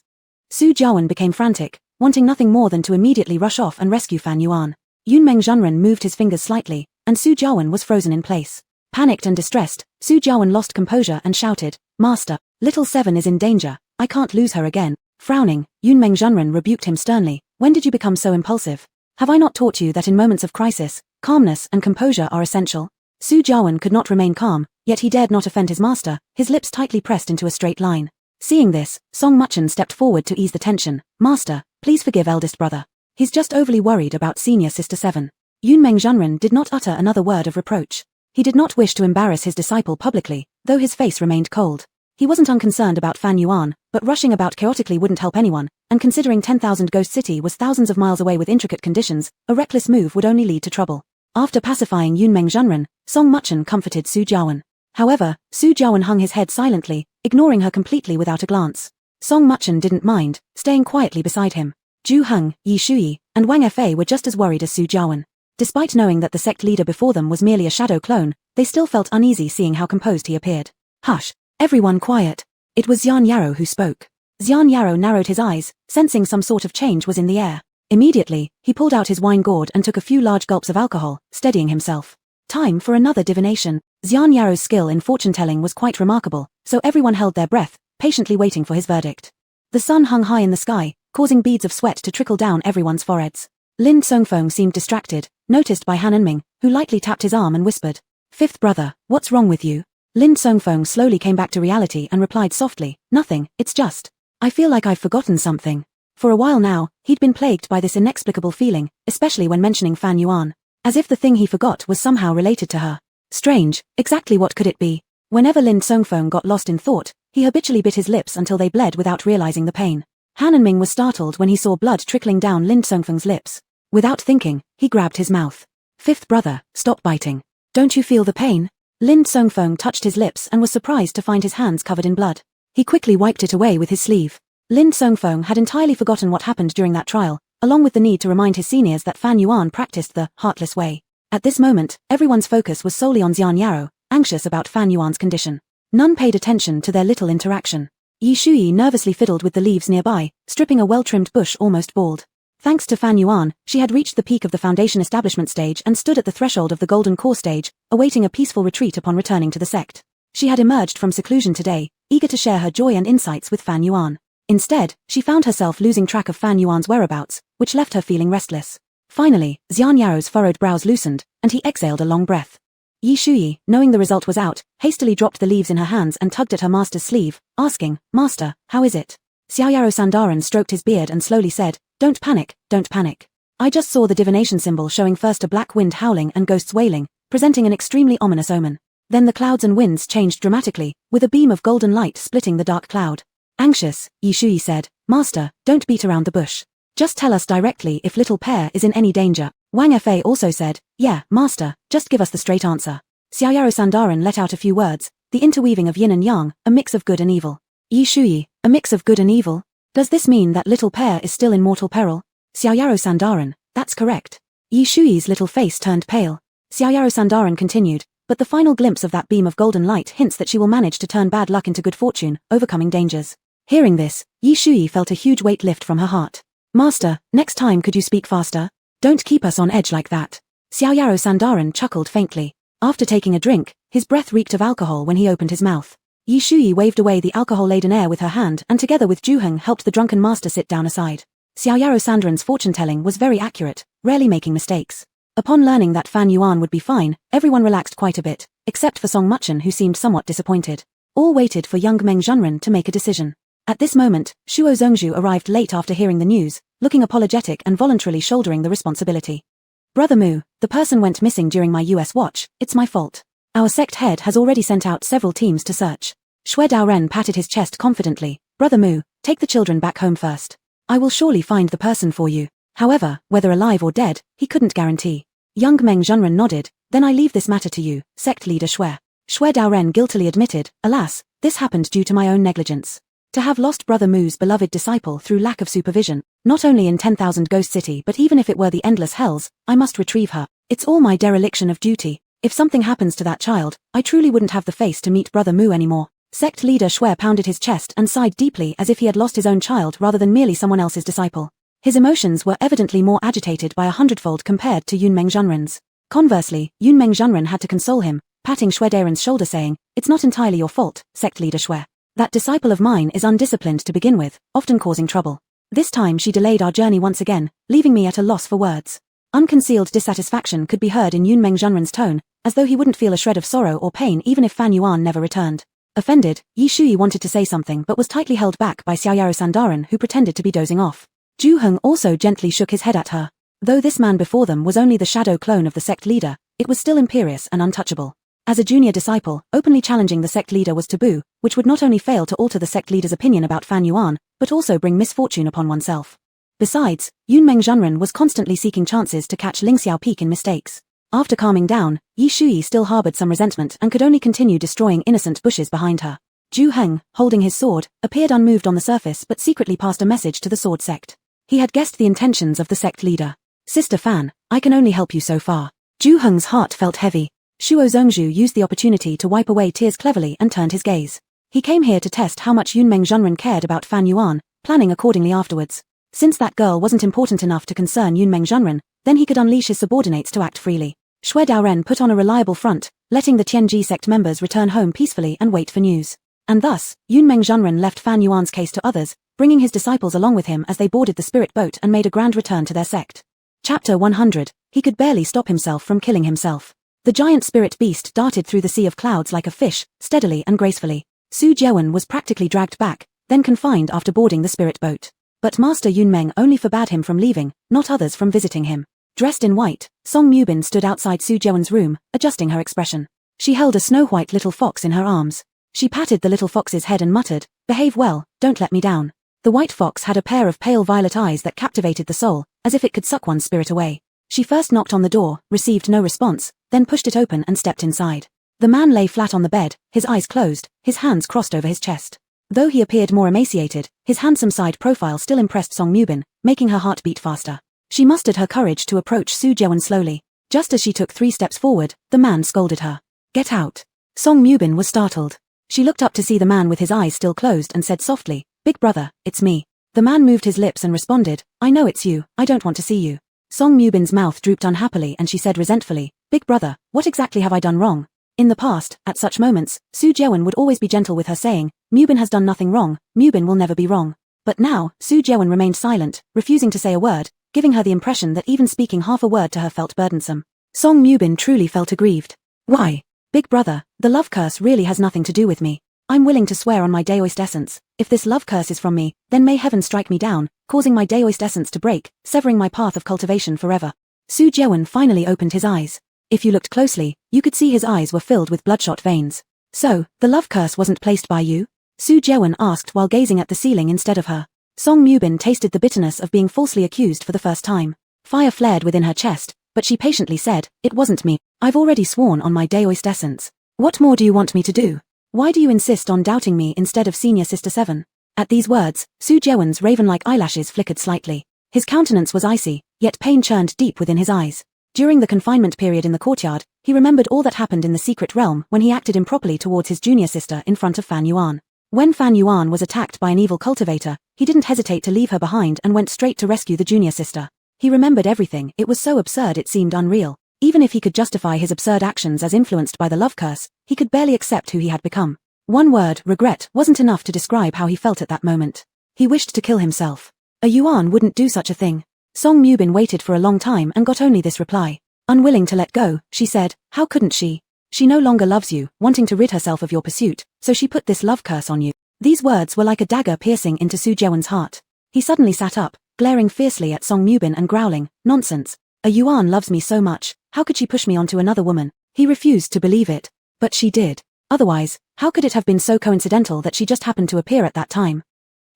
Su Jiawen became frantic, wanting nothing more than to immediately rush off and rescue Fan Yuan. Yunmeng Zhenren moved his fingers slightly, and Su Jiawen was frozen in place. Panicked and distressed, Su Jiawen lost composure and shouted, "Master, little Seven is in danger, I can't lose her again." Frowning, Yunmeng Zhenren rebuked him sternly, "When did you become so impulsive? Have I not taught you that in moments of crisis, calmness and composure are essential?" Su Jiawen could not remain calm, yet he dared not offend his master, his lips tightly pressed into a straight line. Seeing this, Song Muchen stepped forward to ease the tension. "Master, please forgive eldest brother. He's just overly worried about senior sister Seven." Yunmeng Zhenren did not utter another word of reproach. He did not wish to embarrass his disciple publicly, though his face remained cold. He wasn't unconcerned about Fan Yuan, but rushing about chaotically wouldn't help anyone, and considering 10,000 Ghost City was thousands of miles away with intricate conditions, a reckless move would only lead to trouble. After pacifying Yunmeng Zhenren, Song Muchen comforted Su Jiawen. However, Su Jiawen hung his head silently, ignoring her completely without a glance. Song Muchen didn't mind, staying quietly beside him. Zhu Heng, Yi Shuyi, and Wang Fa were just as worried as Su Jiawen. Despite knowing that the sect leader before them was merely a shadow clone, they still felt uneasy seeing how composed he appeared. Hush! Everyone quiet! It was Xian Yarrow who spoke. Xian Yarrow narrowed his eyes, sensing some sort of change was in the air. Immediately, he pulled out his wine gourd and took a few large gulps of alcohol, steadying himself. Time for another divination. Xian Yarrow's skill in fortune-telling was quite remarkable, so everyone held their breath, patiently waiting for his verdict. The sun hung high in the sky, causing beads of sweat to trickle down everyone's foreheads. Lin Songfeng seemed distracted, noticed by Han Enming, who lightly tapped his arm and whispered, "Fifth brother, what's wrong with you?" Lin Songfeng slowly came back to reality and replied softly, "Nothing, it's just, I feel like I've forgotten something." For a while now, he'd been plagued by this inexplicable feeling, especially when mentioning Fan Yuan. As if the thing he forgot was somehow related to her. Strange, exactly what could it be? Whenever Lin Songfeng got lost in thought, he habitually bit his lips until they bled without realizing the pain. Han Enming was startled when he saw blood trickling down Lin Songfeng's lips. Without thinking, he grabbed his mouth. "Fifth brother, stop biting. Don't you feel the pain?" Lin Songfeng touched his lips and was surprised to find his hands covered in blood. He quickly wiped it away with his sleeve. Lin Songfeng had entirely forgotten what happened during that trial, along with the need to remind his seniors that Fan Yuan practiced the heartless way. At this moment, everyone's focus was solely on Xian Yarrow, anxious about Fan Yuan's condition. None paid attention to their little interaction. Yi Shuyi nervously fiddled with the leaves nearby, stripping a well-trimmed bush almost bald. Thanks to Fan Yuan, she had reached the peak of the foundation establishment stage and stood at the threshold of the golden core stage, awaiting a peaceful retreat upon returning to the sect. She had emerged from seclusion today, eager to share her joy and insights with Fan Yuan. Instead, she found herself losing track of Fan Yuan's whereabouts, which left her feeling restless. Finally, Xian Yarrow's furrowed brows loosened, and he exhaled a long breath. Yi Shuyi, knowing the result was out, hastily dropped the leaves in her hands and tugged at her master's sleeve, asking, "Master, how is it?" Xiao Yarrow Sandaran stroked his beard and slowly said, "Don't panic, don't panic. I just saw the divination symbol showing first a black wind howling and ghosts wailing, presenting an extremely ominous omen. Then the clouds and winds changed dramatically, with a beam of golden light splitting the dark cloud." Anxious, Yi Shuyi said, "Master, don't beat around the bush. Just tell us directly if little Pear is in any danger." Wang Fa also said, "Yeah, master, just give us the straight answer." Xiao Yarrow Sandaran let out a few words, the interweaving of yin and yang, a mix of good and evil. Yi Shuyi, a mix of good and evil? Does this mean that little Pear is still in mortal peril? Xiao Yarrow Sandaran, that's correct. Yi Shuyi's little face turned pale. Xiao Yarrow Sandaran continued, but the final glimpse of that beam of golden light hints that she will manage to turn bad luck into good fortune, overcoming dangers. Hearing this, Yi Shuyi felt a huge weight lift from her heart. "Master, next time could you speak faster? Don't keep us on edge like that." Xiao Yarrow Sandaran chuckled faintly. After taking a drink, his breath reeked of alcohol when he opened his mouth. Yi Shuyi waved away the alcohol-laden air with her hand and together with Zhu Heng helped the drunken master sit down aside. Xiao Yarrow Sandaran's fortune-telling was very accurate, rarely making mistakes. Upon learning that Fan Yuan would be fine, everyone relaxed quite a bit, except for Song Muchen who seemed somewhat disappointed. All waited for young Meng Zhenren to make a decision. At this moment, Shuo Zhongzhu arrived late after hearing the news, looking apologetic and voluntarily shouldering the responsibility. "Brother Mu, the person went missing during my US watch, it's my fault. Our sect head has already sent out several teams to search." Xue Daoren patted his chest confidently. "Brother Mu, take the children back home first. I will surely find the person for you." However, whether alive or dead, he couldn't guarantee. Young Meng Zhenren nodded, "Then I leave this matter to you, sect leader Xue." Xue Daoren guiltily admitted, "Alas, this happened due to my own negligence. To have lost Brother Mu's beloved disciple through lack of supervision, not only in 10,000 Ghost City but even if it were the endless hells, I must retrieve her. It's all my dereliction of duty. If something happens to that child, I truly wouldn't have the face to meet Brother Mu anymore." Sect leader Xue pounded his chest and sighed deeply as if he had lost his own child rather than merely someone else's disciple. His emotions were evidently more agitated by 100-fold compared to Yunmeng Zhenren's. Conversely, Yunmeng Zhenren had to console him, patting Xue Daoren's shoulder saying, "It's not entirely your fault, sect leader Xue. That disciple of mine is undisciplined to begin with, often causing trouble. This time she delayed our journey once again, leaving me at a loss for words." Unconcealed dissatisfaction could be heard in Yunmeng Zhenren's tone, as though he wouldn't feel a shred of sorrow or pain even if Fan Yuan never returned. Offended, Yi Shuyi wanted to say something but was tightly held back by Xiao Yarrow Sandaran who pretended to be dozing off. Zhu Heng also gently shook his head at her. Though this man before them was only the shadow clone of the sect leader, it was still imperious and untouchable. As a junior disciple, openly challenging the sect leader was taboo, which would not only fail to alter the sect leader's opinion about Fan Yuan, but also bring misfortune upon oneself. Besides, Yunmeng Zhenren was constantly seeking chances to catch Ling Xiao Peak in mistakes. After calming down, Yi Shuyi still harbored some resentment and could only continue destroying innocent bushes behind her. Zhu Heng, holding his sword, appeared unmoved on the surface but secretly passed a message to the sword sect. He had guessed the intentions of the sect leader. Sister Fan, I can only help you so far. Zhu Heng's heart felt heavy. Shuo Zhongzhu used the opportunity to wipe away tears cleverly and turned his gaze. He came here to test how much Yunmeng Zhenren cared about Fan Yuan, planning accordingly afterwards. Since that girl wasn't important enough to concern Yunmeng Zhenren, then he could unleash his subordinates to act freely. Xue Daoren put on a reliable front, letting the Tianji sect members return home peacefully and wait for news. And thus, Yunmeng Zhenren left Fan Yuan's case to others, bringing his disciples along with him as they boarded the spirit boat and made a grand return to their sect. Chapter 100. He could barely stop himself from killing himself. The giant spirit beast darted through the sea of clouds like a fish, steadily and gracefully. Su Jiawen was practically dragged back, then confined after boarding the spirit boat. But Master Yunmeng only forbade him from leaving, not others from visiting him. Dressed in white, Song Mubin stood outside Su Jiawen's room, adjusting her expression. She held a snow-white little fox in her arms. She patted the little fox's head and muttered, "Behave well, don't let me down." The white fox had a pair of pale violet eyes that captivated the soul, as if it could suck one's spirit away. She first knocked on the door, received no response, then pushed it open and stepped inside. The man lay flat on the bed, his eyes closed, his hands crossed over his chest. Though he appeared more emaciated, his handsome side profile still impressed Song Mubin, making her heart beat faster. She mustered her courage to approach Su Jiawen slowly. Just as she took 3 steps forward, the man scolded her. "Get out." Song Mubin was startled. She looked up to see the man with his eyes still closed and said softly, "Big brother, it's me." The man moved his lips and responded, "I know it's you, I don't want to see you." Song Mubin's mouth drooped unhappily and she said resentfully, "Big brother, what exactly have I done wrong?" In the past, at such moments, Su Jiawen would always be gentle with her saying, "Mubin has done nothing wrong, Mubin will never be wrong." But now, Su Jiawen remained silent, refusing to say a word, giving her the impression that even speaking half a word to her felt burdensome. Song Mubin truly felt aggrieved. "Why? Big brother, the love curse really has nothing to do with me. I'm willing to swear on my Daoist essence, if this love curse is from me, then may heaven strike me down, causing my Daoist essence to break, severing my path of cultivation forever." Su Jiawen finally opened his eyes. If you looked closely, you could see his eyes were filled with bloodshot veins. "So, the love curse wasn't placed by you?" Su Jiawen asked while gazing at the ceiling instead of her. Song Mubin tasted the bitterness of being falsely accused for the first time. Fire flared within her chest, but she patiently said, "It wasn't me. I've already sworn on my Daoist essence. What more do you want me to do? Why do you insist on doubting me instead of Senior Sister 7? At these words, Su Jiawen's raven-like eyelashes flickered slightly. His countenance was icy, yet pain churned deep within his eyes. During the confinement period in the courtyard, he remembered all that happened in the secret realm when he acted improperly towards his junior sister in front of Fan Yuan. When Fan Yuan was attacked by an evil cultivator, he didn't hesitate to leave her behind and went straight to rescue the junior sister. He remembered everything. It was so absurd it seemed unreal. Even if he could justify his absurd actions as influenced by the love curse, he could barely accept who he had become. One word, regret, wasn't enough to describe how he felt at that moment. He wished to kill himself. A Yuan wouldn't do such a thing. Song Mubin waited for a long time and got only this reply. Unwilling to let go, she said, "How couldn't she? She no longer loves you, wanting to rid herself of your pursuit, so she put this love curse on you." These words were like a dagger piercing into Su Jiawen's heart. He suddenly sat up, glaring fiercely at Song Mubin and growling, "Nonsense. A Yuan loves me so much, how could she push me onto another woman?" He refused to believe it. But she did. Otherwise, how could it have been so coincidental that she just happened to appear at that time?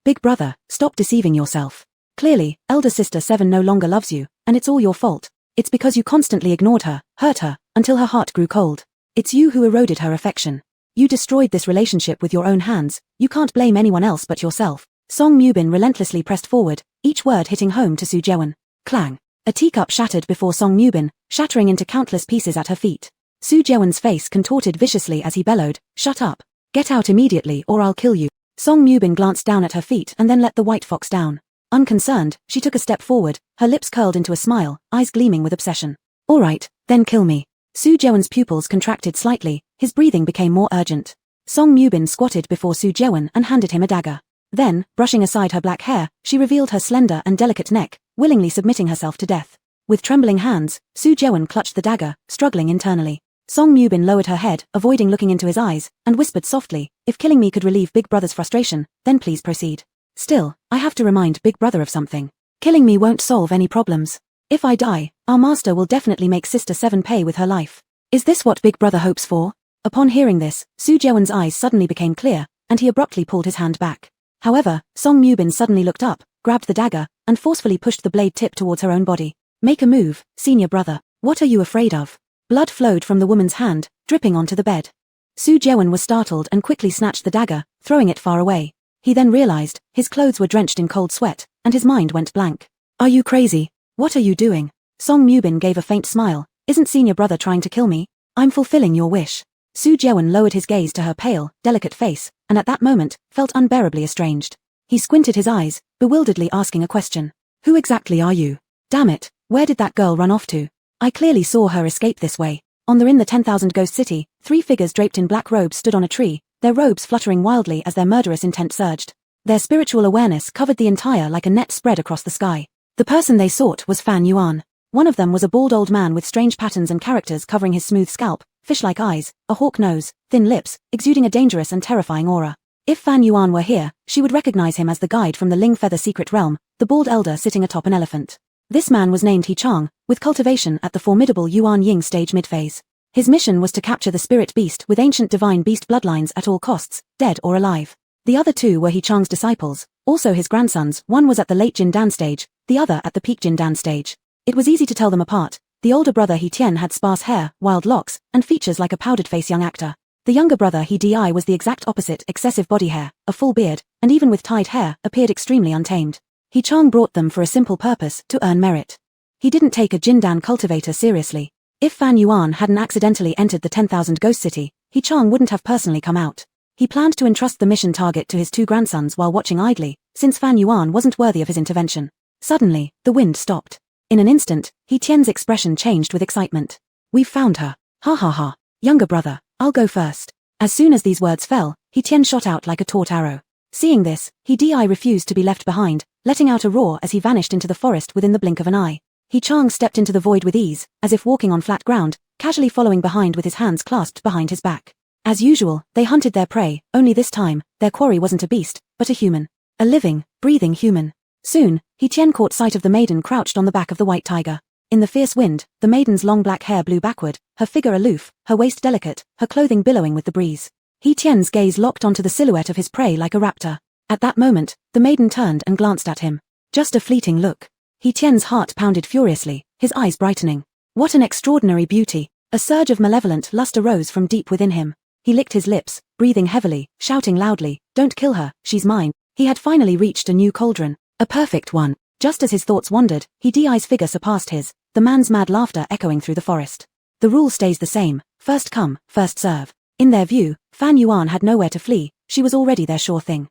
"Big brother, stop deceiving yourself. Clearly, elder sister 7 no longer loves you, and it's all your fault. It's because you constantly ignored her, hurt her, until her heart grew cold. It's you who eroded her affection. You destroyed this relationship with your own hands, you can't blame anyone else but yourself." Song Mubin relentlessly pressed forward, each word hitting home to Su Jiawen. Clang. A teacup shattered before Song Mubin, shattering into countless pieces at her feet. Su Jiawen's face contorted viciously as he bellowed, "Shut up. Get out immediately or I'll kill you." Song Mubin glanced down at her feet and then let the white fox down. Unconcerned, she took a step forward, her lips curled into a smile, eyes gleaming with obsession. "All right, then kill me." Su Jiawen's pupils contracted slightly, his breathing became more urgent. Song Mubin squatted before Su Jiawen and handed him a dagger. Then, brushing aside her black hair, she revealed her slender and delicate neck, willingly submitting herself to death. With trembling hands, Su Jiawen clutched the dagger, struggling internally. Song Mubin lowered her head, avoiding looking into his eyes, and whispered softly, "If killing me could relieve Big Brother's frustration, then please proceed. Still, I have to remind Big Brother of something. Killing me won't solve any problems. If I die, our master will definitely make Sister 7 pay with her life. Is this what Big Brother hopes for?" Upon hearing this, Su Jiawen's eyes suddenly became clear, and he abruptly pulled his hand back. However, Song Mubin suddenly looked up, grabbed the dagger, and forcefully pushed the blade tip towards her own body. "Make a move, senior brother. What are you afraid of?" Blood flowed from the woman's hand, dripping onto the bed. Su Jewan was startled and quickly snatched the dagger, throwing it far away. He then realized, his clothes were drenched in cold sweat, and his mind went blank. Are you crazy? What are you doing? Song Mubin gave a faint smile. Isn't senior brother trying to kill me? I'm fulfilling your wish. Su Jewan lowered his gaze to her pale, delicate face, and at that moment, felt unbearably estranged. He squinted his eyes, bewilderedly asking a question. Who exactly are you? Damn it, where did that girl run off to? I clearly saw her escape this way. In the 10,000 Ghost City, 3 figures draped in black robes stood on a tree, their robes fluttering wildly as their murderous intent surged. Their spiritual awareness covered the entire like a net spread across the sky. The person they sought was Fan Yuan. One of them was a bald old man with strange patterns and characters covering his smooth scalp, fish-like eyes, a hawk nose, thin lips, exuding a dangerous and terrifying aura. If Fan Yuan were here, she would recognize him as the guide from the Ling Feather secret realm, the bald elder sitting atop an elephant. This man was named He Chang, with cultivation at the formidable Yuan Ying stage mid-phase. His mission was to capture the spirit beast with ancient divine beast bloodlines at all costs, dead or alive. The other 2 were He Chang's disciples, also his grandsons. One was at the late Jindan stage, the other at the peak Jindan stage. It was easy to tell them apart. The older brother He Tian had sparse hair, wild locks, and features like a powdered-face young actor. The younger brother He Di was the exact opposite, excessive body hair, a full beard, and even with tied hair, appeared extremely untamed. He Chang brought them for a simple purpose, to earn merit. He didn't take a Jindan cultivator seriously. If Fan Yuan hadn't accidentally entered the 10,000 Ghost City, He Chang wouldn't have personally come out. He planned to entrust the mission target to his 2 grandsons while watching idly, since Fan Yuan wasn't worthy of his intervention. Suddenly, the wind stopped. In an instant, He Tian's expression changed with excitement. We've found her. Ha ha ha. Younger brother, I'll go first. As soon as these words fell, He Tian shot out like a taut arrow. Seeing this, He Di refused to be left behind, letting out a roar as he vanished into the forest within the blink of an eye. He Chang stepped into the void with ease, as if walking on flat ground, casually following behind with his hands clasped behind his back. As usual, they hunted their prey, only this time, their quarry wasn't a beast, but a human. A living, breathing human. Soon, He Tian caught sight of the maiden crouched on the back of the white tiger. In the fierce wind, the maiden's long black hair blew backward, her figure aloof, her waist delicate, her clothing billowing with the breeze. He Tian's gaze locked onto the silhouette of his prey like a raptor. At that moment, the maiden turned and glanced at him. Just a fleeting look. He Tian's heart pounded furiously, his eyes brightening. What an extraordinary beauty! A surge of malevolent lust arose from deep within him. He licked his lips, breathing heavily, shouting loudly, "Don't kill her, she's mine." He had finally reached a new cauldron, a perfect one. Just as his thoughts wandered, He Di's figure surpassed his, the man's mad laughter echoing through the forest. The rule stays the same, first come, first serve. In their view, Fan Yuan had nowhere to flee, she was already their sure thing.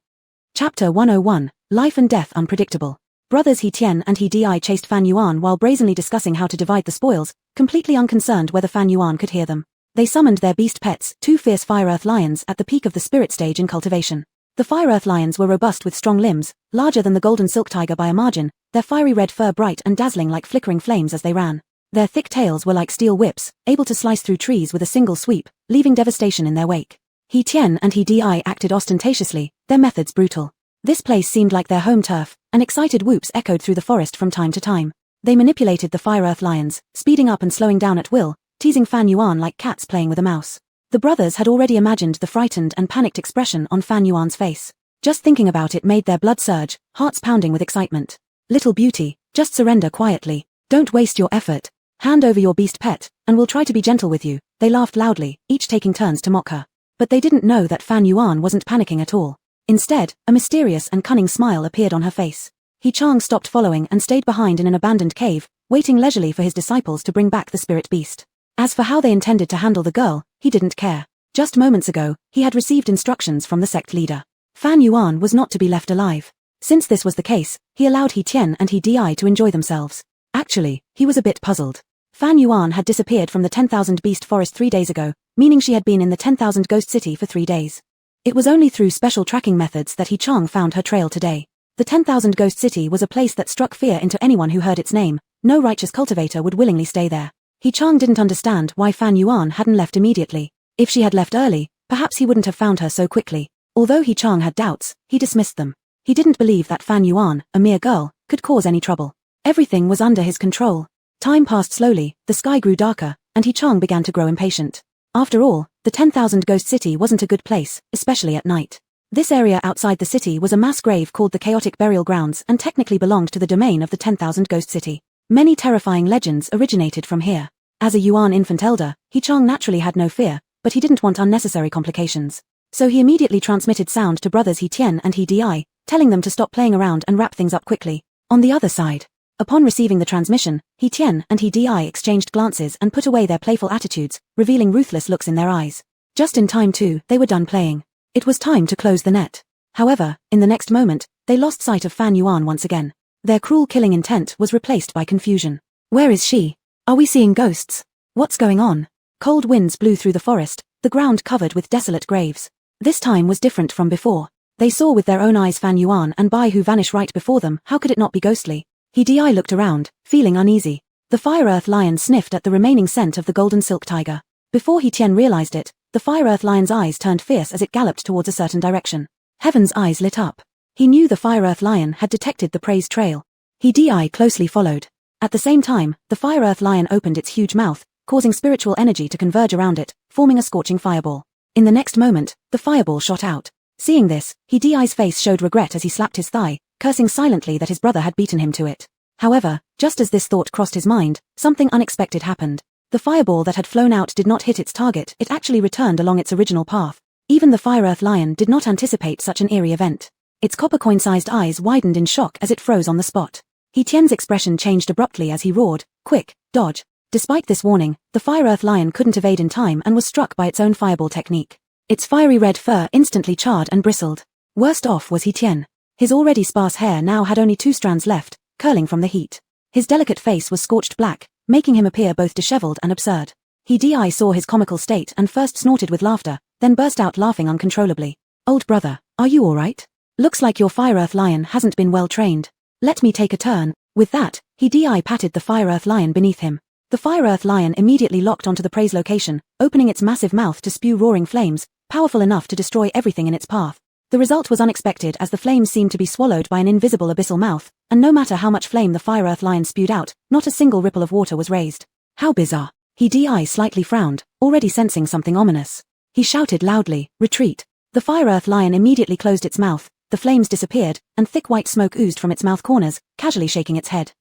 Chapter 101, Life and Death Unpredictable. Brothers He Tian and He Di chased Fan Yuan while brazenly discussing how to divide the spoils, completely unconcerned whether Fan Yuan could hear them. They summoned their beast pets, 2 fierce fire-earth lions at the peak of the spirit stage in cultivation. The fire-earth lions were robust with strong limbs, larger than the golden silk tiger by a margin, their fiery red fur bright and dazzling like flickering flames as they ran. Their thick tails were like steel whips, able to slice through trees with a single sweep, leaving devastation in their wake. He Tian and He Di acted ostentatiously, their methods brutal. This place seemed like their home turf, and excited whoops echoed through the forest from time to time. They manipulated the fire-earth lions, speeding up and slowing down at will, teasing Fan Yuan like cats playing with a mouse. The brothers had already imagined the frightened and panicked expression on Fan Yuan's face. Just thinking about it made their blood surge, hearts pounding with excitement. Little beauty, just surrender quietly. Don't waste your effort. Hand over your beast pet, and we'll try to be gentle with you. They laughed loudly, each taking turns to mock her. But they didn't know that Fan Yuan wasn't panicking at all. Instead, a mysterious and cunning smile appeared on her face. He Chang stopped following and stayed behind in an abandoned cave, waiting leisurely for his disciples to bring back the spirit beast. As for how they intended to handle the girl, he didn't care. Just moments ago, he had received instructions from the sect leader. Fan Yuan was not to be left alive. Since this was the case, he allowed He Tian and He Di to enjoy themselves. Actually, he was a bit puzzled. Fan Yuan had disappeared from the 10,000 Beast Forest 3 days ago, meaning she had been in the 10,000 Ghost City for 3 days. It was only through special tracking methods that He Chang found her trail today. The 10,000 Ghost City was a place that struck fear into anyone who heard its name. No righteous cultivator would willingly stay there. He Chang didn't understand why Fan Yuan hadn't left immediately. If she had left early, perhaps he wouldn't have found her so quickly. Although He Chang had doubts, he dismissed them. He didn't believe that Fan Yuan, a mere girl, could cause any trouble. Everything was under his control. Time passed slowly, the sky grew darker, and He Chang began to grow impatient. After all, the 10,000 Ghost City wasn't a good place, especially at night. This area outside the city was a mass grave called the Chaotic Burial Grounds and technically belonged to the domain of the 10,000 Ghost City. Many terrifying legends originated from here. As a Yuan infant elder, He Chang naturally had no fear, but he didn't want unnecessary complications. So he immediately transmitted sound to brothers He Tian and He Di, telling them to stop playing around and wrap things up quickly. On the other side, upon receiving the transmission, He Tian and He Di exchanged glances and put away their playful attitudes, revealing ruthless looks in their eyes. Just in time too, they were done playing. It was time to close the net. However, in the next moment, they lost sight of Fan Yuan once again. Their cruel killing intent was replaced by confusion. Where is she? Are we seeing ghosts? What's going on? Cold winds blew through the forest, the ground covered with desolate graves. This time was different from before. They saw with their own eyes Fan Yuan and Bai Hu vanish right before them. How could it not be ghostly? He Di looked around, feeling uneasy. The Fire Earth Lion sniffed at the remaining scent of the golden silk tiger. Before He Tian realized it, the Fire Earth Lion's eyes turned fierce as it galloped towards a certain direction. Heaven's eyes lit up. He knew the Fire Earth Lion had detected the prey's trail. He Di closely followed. At the same time, the Fire Earth Lion opened its huge mouth, causing spiritual energy to converge around it, forming a scorching fireball. In the next moment, the fireball shot out. Seeing this, He Di's face showed regret as he slapped his thigh, cursing silently that his brother had beaten him to it. However, just as this thought crossed his mind, something unexpected happened. The fireball that had flown out did not hit its target, it actually returned along its original path. Even the Fire Earth Lion did not anticipate such an eerie event. Its copper coin-sized eyes widened in shock as it froze on the spot. He Tian's expression changed abruptly as he roared, "Quick, dodge." Despite this warning, the Fire Earth Lion couldn't evade in time and was struck by its own fireball technique. Its fiery red fur instantly charred and bristled. Worst off was He Tian. His already sparse hair now had only 2 strands left, curling from the heat. His delicate face was scorched black, making him appear both disheveled and absurd. He Di saw his comical state and first snorted with laughter, then burst out laughing uncontrollably. "Old brother, are you alright? Looks like your Fire Earth Lion hasn't been well trained. Let me take a turn." With that, He Di patted the Fire Earth Lion beneath him. The Fire Earth Lion immediately locked onto the prey's location, opening its massive mouth to spew roaring flames, powerful enough to destroy everything in its path. The result was unexpected as the flames seemed to be swallowed by an invisible abyssal mouth, and no matter how much flame the Fire Earth Lion spewed out, not a single ripple of water was raised. How bizarre. He Di slightly frowned, already sensing something ominous. He shouted loudly, "Retreat." The Fire Earth Lion immediately closed its mouth, the flames disappeared, and thick white smoke oozed from its mouth corners, casually shaking its head.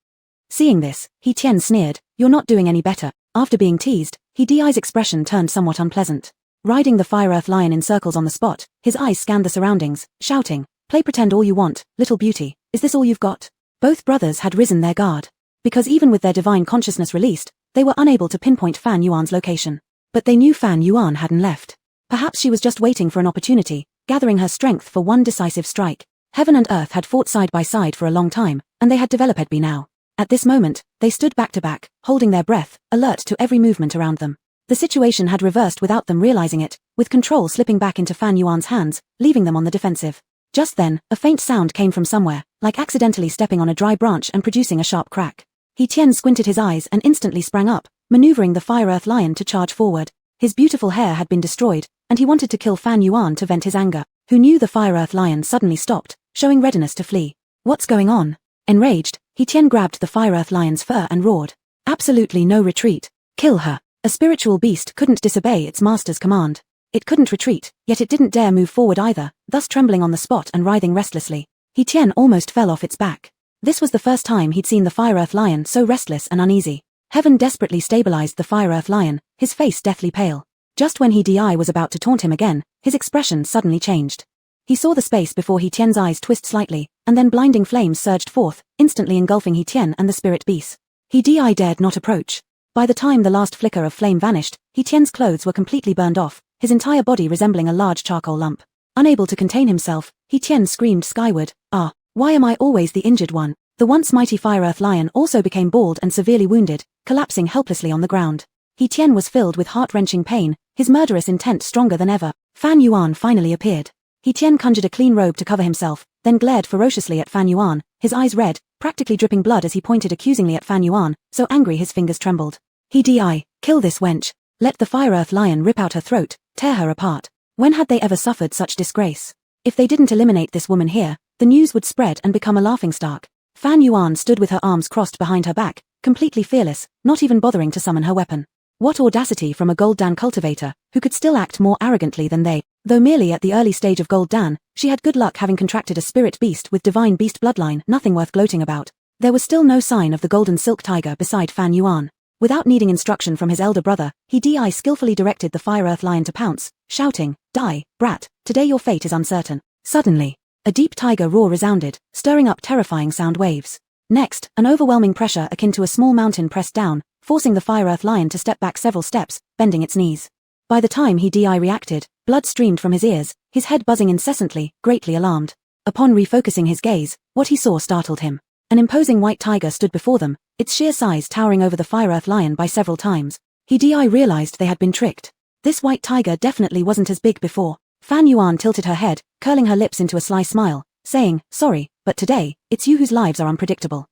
Seeing this, He Tian sneered, "You're not doing any better." After being teased, He Di's expression turned somewhat unpleasant. Riding the Fire Earth Lion in circles on the spot, his eyes scanned the surroundings, shouting, "Play pretend all you want, little beauty, is this all you've got?" Both brothers had risen their guard. Because even with their divine consciousness released, they were unable to pinpoint Fan Yuan's location. But they knew Fan Yuan hadn't left. Perhaps she was just waiting for an opportunity, gathering her strength for one decisive strike. Heaven and earth had fought side by side for a long time, and they had developed by now. At this moment, they stood back to back, holding their breath, alert to every movement around them. The situation had reversed without them realizing it, with control slipping back into Fan Yuan's hands, leaving them on the defensive. Just then, a faint sound came from somewhere, like accidentally stepping on a dry branch and producing a sharp crack. He Tian squinted his eyes and instantly sprang up, maneuvering the Fire Earth Lion to charge forward. His beautiful hair had been destroyed, and he wanted to kill Fan Yuan to vent his anger. Who knew the Fire Earth Lion suddenly stopped, showing readiness to flee. What's going on? Enraged, He Tian grabbed the Fire Earth Lion's fur and roared. Absolutely no retreat. Kill her. A spiritual beast couldn't disobey its master's command. It couldn't retreat, yet it didn't dare move forward either, thus trembling on the spot and writhing restlessly. He Tian almost fell off its back. This was the first time he'd seen the Fire Earth Lion so restless and uneasy. Heaven desperately stabilized the Fire Earth Lion, his face deathly pale. Just when He Di was about to taunt him again, his expression suddenly changed. He saw the space before He Tian's eyes twist slightly, and then blinding flames surged forth, instantly engulfing He Tian and the spirit beast. He Di dared not approach. By the time the last flicker of flame vanished, He Tian's clothes were completely burned off, his entire body resembling a large charcoal lump. Unable to contain himself, He Tian screamed skyward, "Ah, why am I always the injured one?" The once mighty Fire Earth Lion also became bald and severely wounded, collapsing helplessly on the ground. He Tian was filled with heart-wrenching pain, his murderous intent stronger than ever. Fan Yuan finally appeared. He Tian conjured a clean robe to cover himself, then glared ferociously at Fan Yuan, his eyes red, practically dripping blood as he pointed accusingly at Fan Yuan, so angry his fingers trembled. He Di, kill this wench. Let the Fire Earth Lion rip out her throat, tear her apart. When had they ever suffered such disgrace? If they didn't eliminate this woman here, the news would spread and become a laughingstock. Fan Yuan stood with her arms crossed behind her back, completely fearless, not even bothering to summon her weapon. What audacity from a Gold Dan cultivator, who could still act more arrogantly than they. Though merely at the early stage of Gold Dan, she had good luck having contracted a spirit beast with divine beast bloodline, nothing worth gloating about. There was still no sign of the golden silk tiger beside Fan Yuan. Without needing instruction from his elder brother, he skillfully directed the fire earth lion to pounce, shouting, "Die, brat, today your fate is uncertain." Suddenly, a deep tiger roar resounded, stirring up terrifying sound waves. Next, an overwhelming pressure akin to a small mountain pressed down, forcing the fire earth lion to step back several steps, bending its knees. By the time he reacted, blood streamed from his ears, his head buzzing incessantly, greatly alarmed. Upon refocusing his gaze, what he saw startled him. An imposing white tiger stood before them, its sheer size towering over the fire earth lion by several times. He realized they had been tricked. This white tiger definitely wasn't as big before. Fan Yuan tilted her head, curling her lips into a sly smile, saying, "Sorry, but today, it's you whose lives are unpredictable."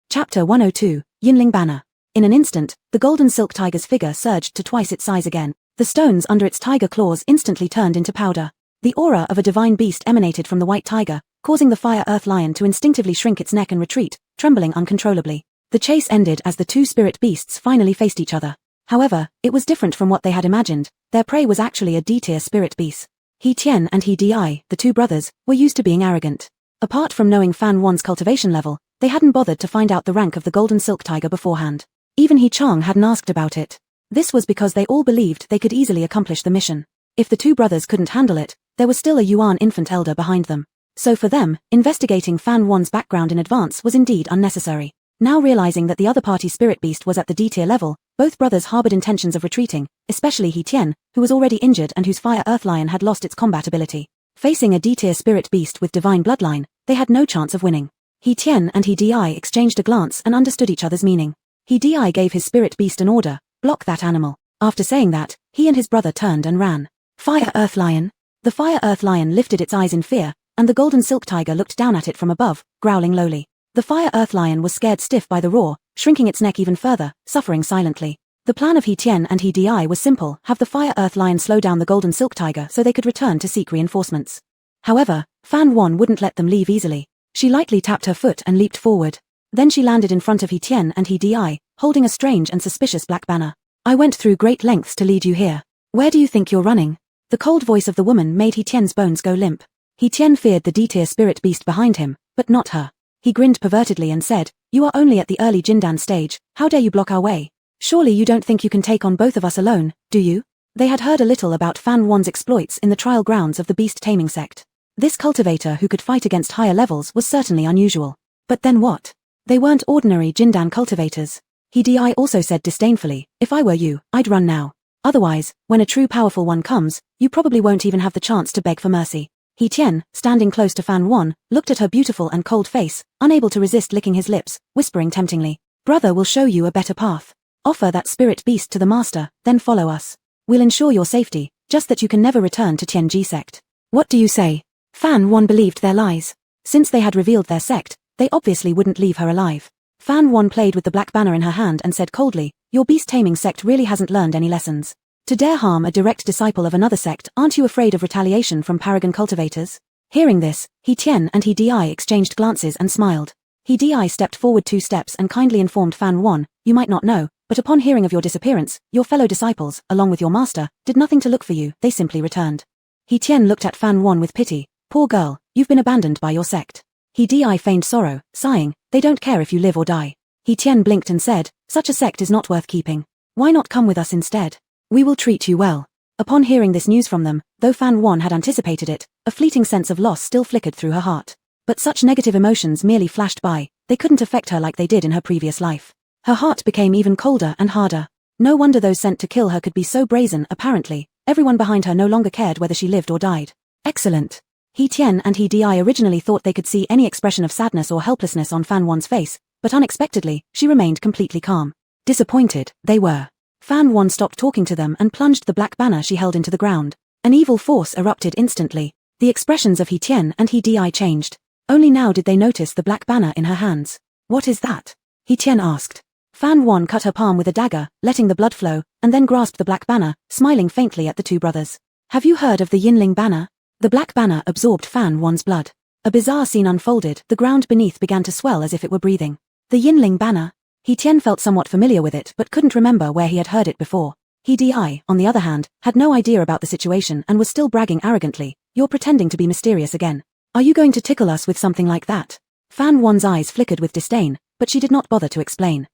Chapter 102, Yinling Banner. In an instant, the golden silk tiger's figure surged to twice its size again. The stones under its tiger claws instantly turned into powder. The aura of a divine beast emanated from the white tiger, causing the fire earth lion to instinctively shrink its neck and retreat, trembling uncontrollably. The chase ended as the two spirit beasts finally faced each other. However, it was different from what they had imagined. Their prey was actually a D-tier spirit beast. He Tian and He Di, the two brothers, were used to being arrogant. Apart from knowing Fan Wan's cultivation level, they hadn't bothered to find out the rank of the golden silk tiger beforehand. Even He Chang hadn't asked about it. This was because they all believed they could easily accomplish the mission. If the two brothers couldn't handle it, there was still a Yuan infant elder behind them. So for them, investigating Fan Wan's background in advance was indeed unnecessary. Now realizing that the other party's spirit beast was at the D-tier level, both brothers harbored intentions of retreating, especially He Tian, who was already injured and whose fire earth lion had lost its combat ability. Facing a D-tier spirit beast with divine bloodline, they had no chance of winning. He Tian and He Di exchanged a glance and understood each other's meaning. He Di gave his spirit beast an order, "Block that animal." After saying that, he and his brother turned and ran. "Fire earth lion." The fire earth lion lifted its eyes in fear, and the golden silk tiger looked down at it from above, growling lowly. The fire earth lion was scared stiff by the roar, shrinking its neck even further, suffering silently. The plan of He Tian and He Di was simple: have the fire earth lion slow down the golden silk tiger so they could return to seek reinforcements. However, Fan Wan wouldn't let them leave easily. She lightly tapped her foot and leaped forward. Then she landed in front of He Tian and He Di, holding a strange and suspicious black banner. "I went through great lengths to lead you here. Where do you think you're running?" The cold voice of the woman made He Tian's bones go limp. He Tian feared the D-tier spirit beast behind him, but not her. He grinned pervertedly and said, "You are only at the early Jindan stage, how dare you block our way? Surely you don't think you can take on both of us alone, do you?" They had heard a little about Fan Wan's exploits in the trial grounds of the beast-taming sect. This cultivator who could fight against higher levels was certainly unusual. But then what? They weren't ordinary Jindan cultivators. He Di also said disdainfully, "If I were you, I'd run now. Otherwise, when a true powerful one comes, you probably won't even have the chance to beg for mercy." He Tian, standing close to Fan Wan, looked at her beautiful and cold face, unable to resist licking his lips, whispering temptingly, "Brother will show you a better path. Offer that spirit beast to the master, then follow us. We'll ensure your safety, just that you can never return to Tianji sect. What do you say?" Fan Wan believed their lies. Since they had revealed their sect, they obviously wouldn't leave her alive. Fan Wan played with the black banner in her hand and said coldly, "Your beast-taming sect really hasn't learned any lessons. To dare harm a direct disciple of another sect, aren't you afraid of retaliation from paragon cultivators?" Hearing this, He Tian and He Di exchanged glances and smiled. He Di stepped forward 2 steps and kindly informed Fan Wan, "You might not know, but upon hearing of your disappearance, your fellow disciples, along with your master, did nothing to look for you, they simply returned." He Tian looked at Fan Wan with pity. "Poor girl, you've been abandoned by your sect." He Di feigned sorrow, sighing, "They don't care if you live or die." He Tian blinked and said, "Such a sect is not worth keeping. Why not come with us instead? We will treat you well." Upon hearing this news from them, though Fan Wan had anticipated it, a fleeting sense of loss still flickered through her heart. But such negative emotions merely flashed by, they couldn't affect her like they did in her previous life. Her heart became even colder and harder. No wonder those sent to kill her could be so brazen. Apparently, everyone behind her no longer cared whether she lived or died. Excellent. He Tian and He Di originally thought they could see any expression of sadness or helplessness on Fan Wan's face, but unexpectedly, she remained completely calm. Disappointed, they were. Fan Wan stopped talking to them and plunged the black banner she held into the ground. An evil force erupted instantly. The expressions of He Tian and He Di changed. Only now did they notice the black banner in her hands. "What is that?" He Tian asked. Fan Wan cut her palm with a dagger, letting the blood flow, and then grasped the black banner, smiling faintly at the two brothers. "Have you heard of the Yinling banner?" The black banner absorbed Fan Wan's blood. A bizarre scene unfolded. The ground beneath began to swell as if it were breathing. The Yinling banner? He Tian felt somewhat familiar with it but couldn't remember where he had heard it before. He Di, on the other hand, had no idea about the situation and was still bragging arrogantly, "You're pretending to be mysterious again. Are you going to tickle us with something like that?" Fan Wan's eyes flickered with disdain, but she did not bother to explain.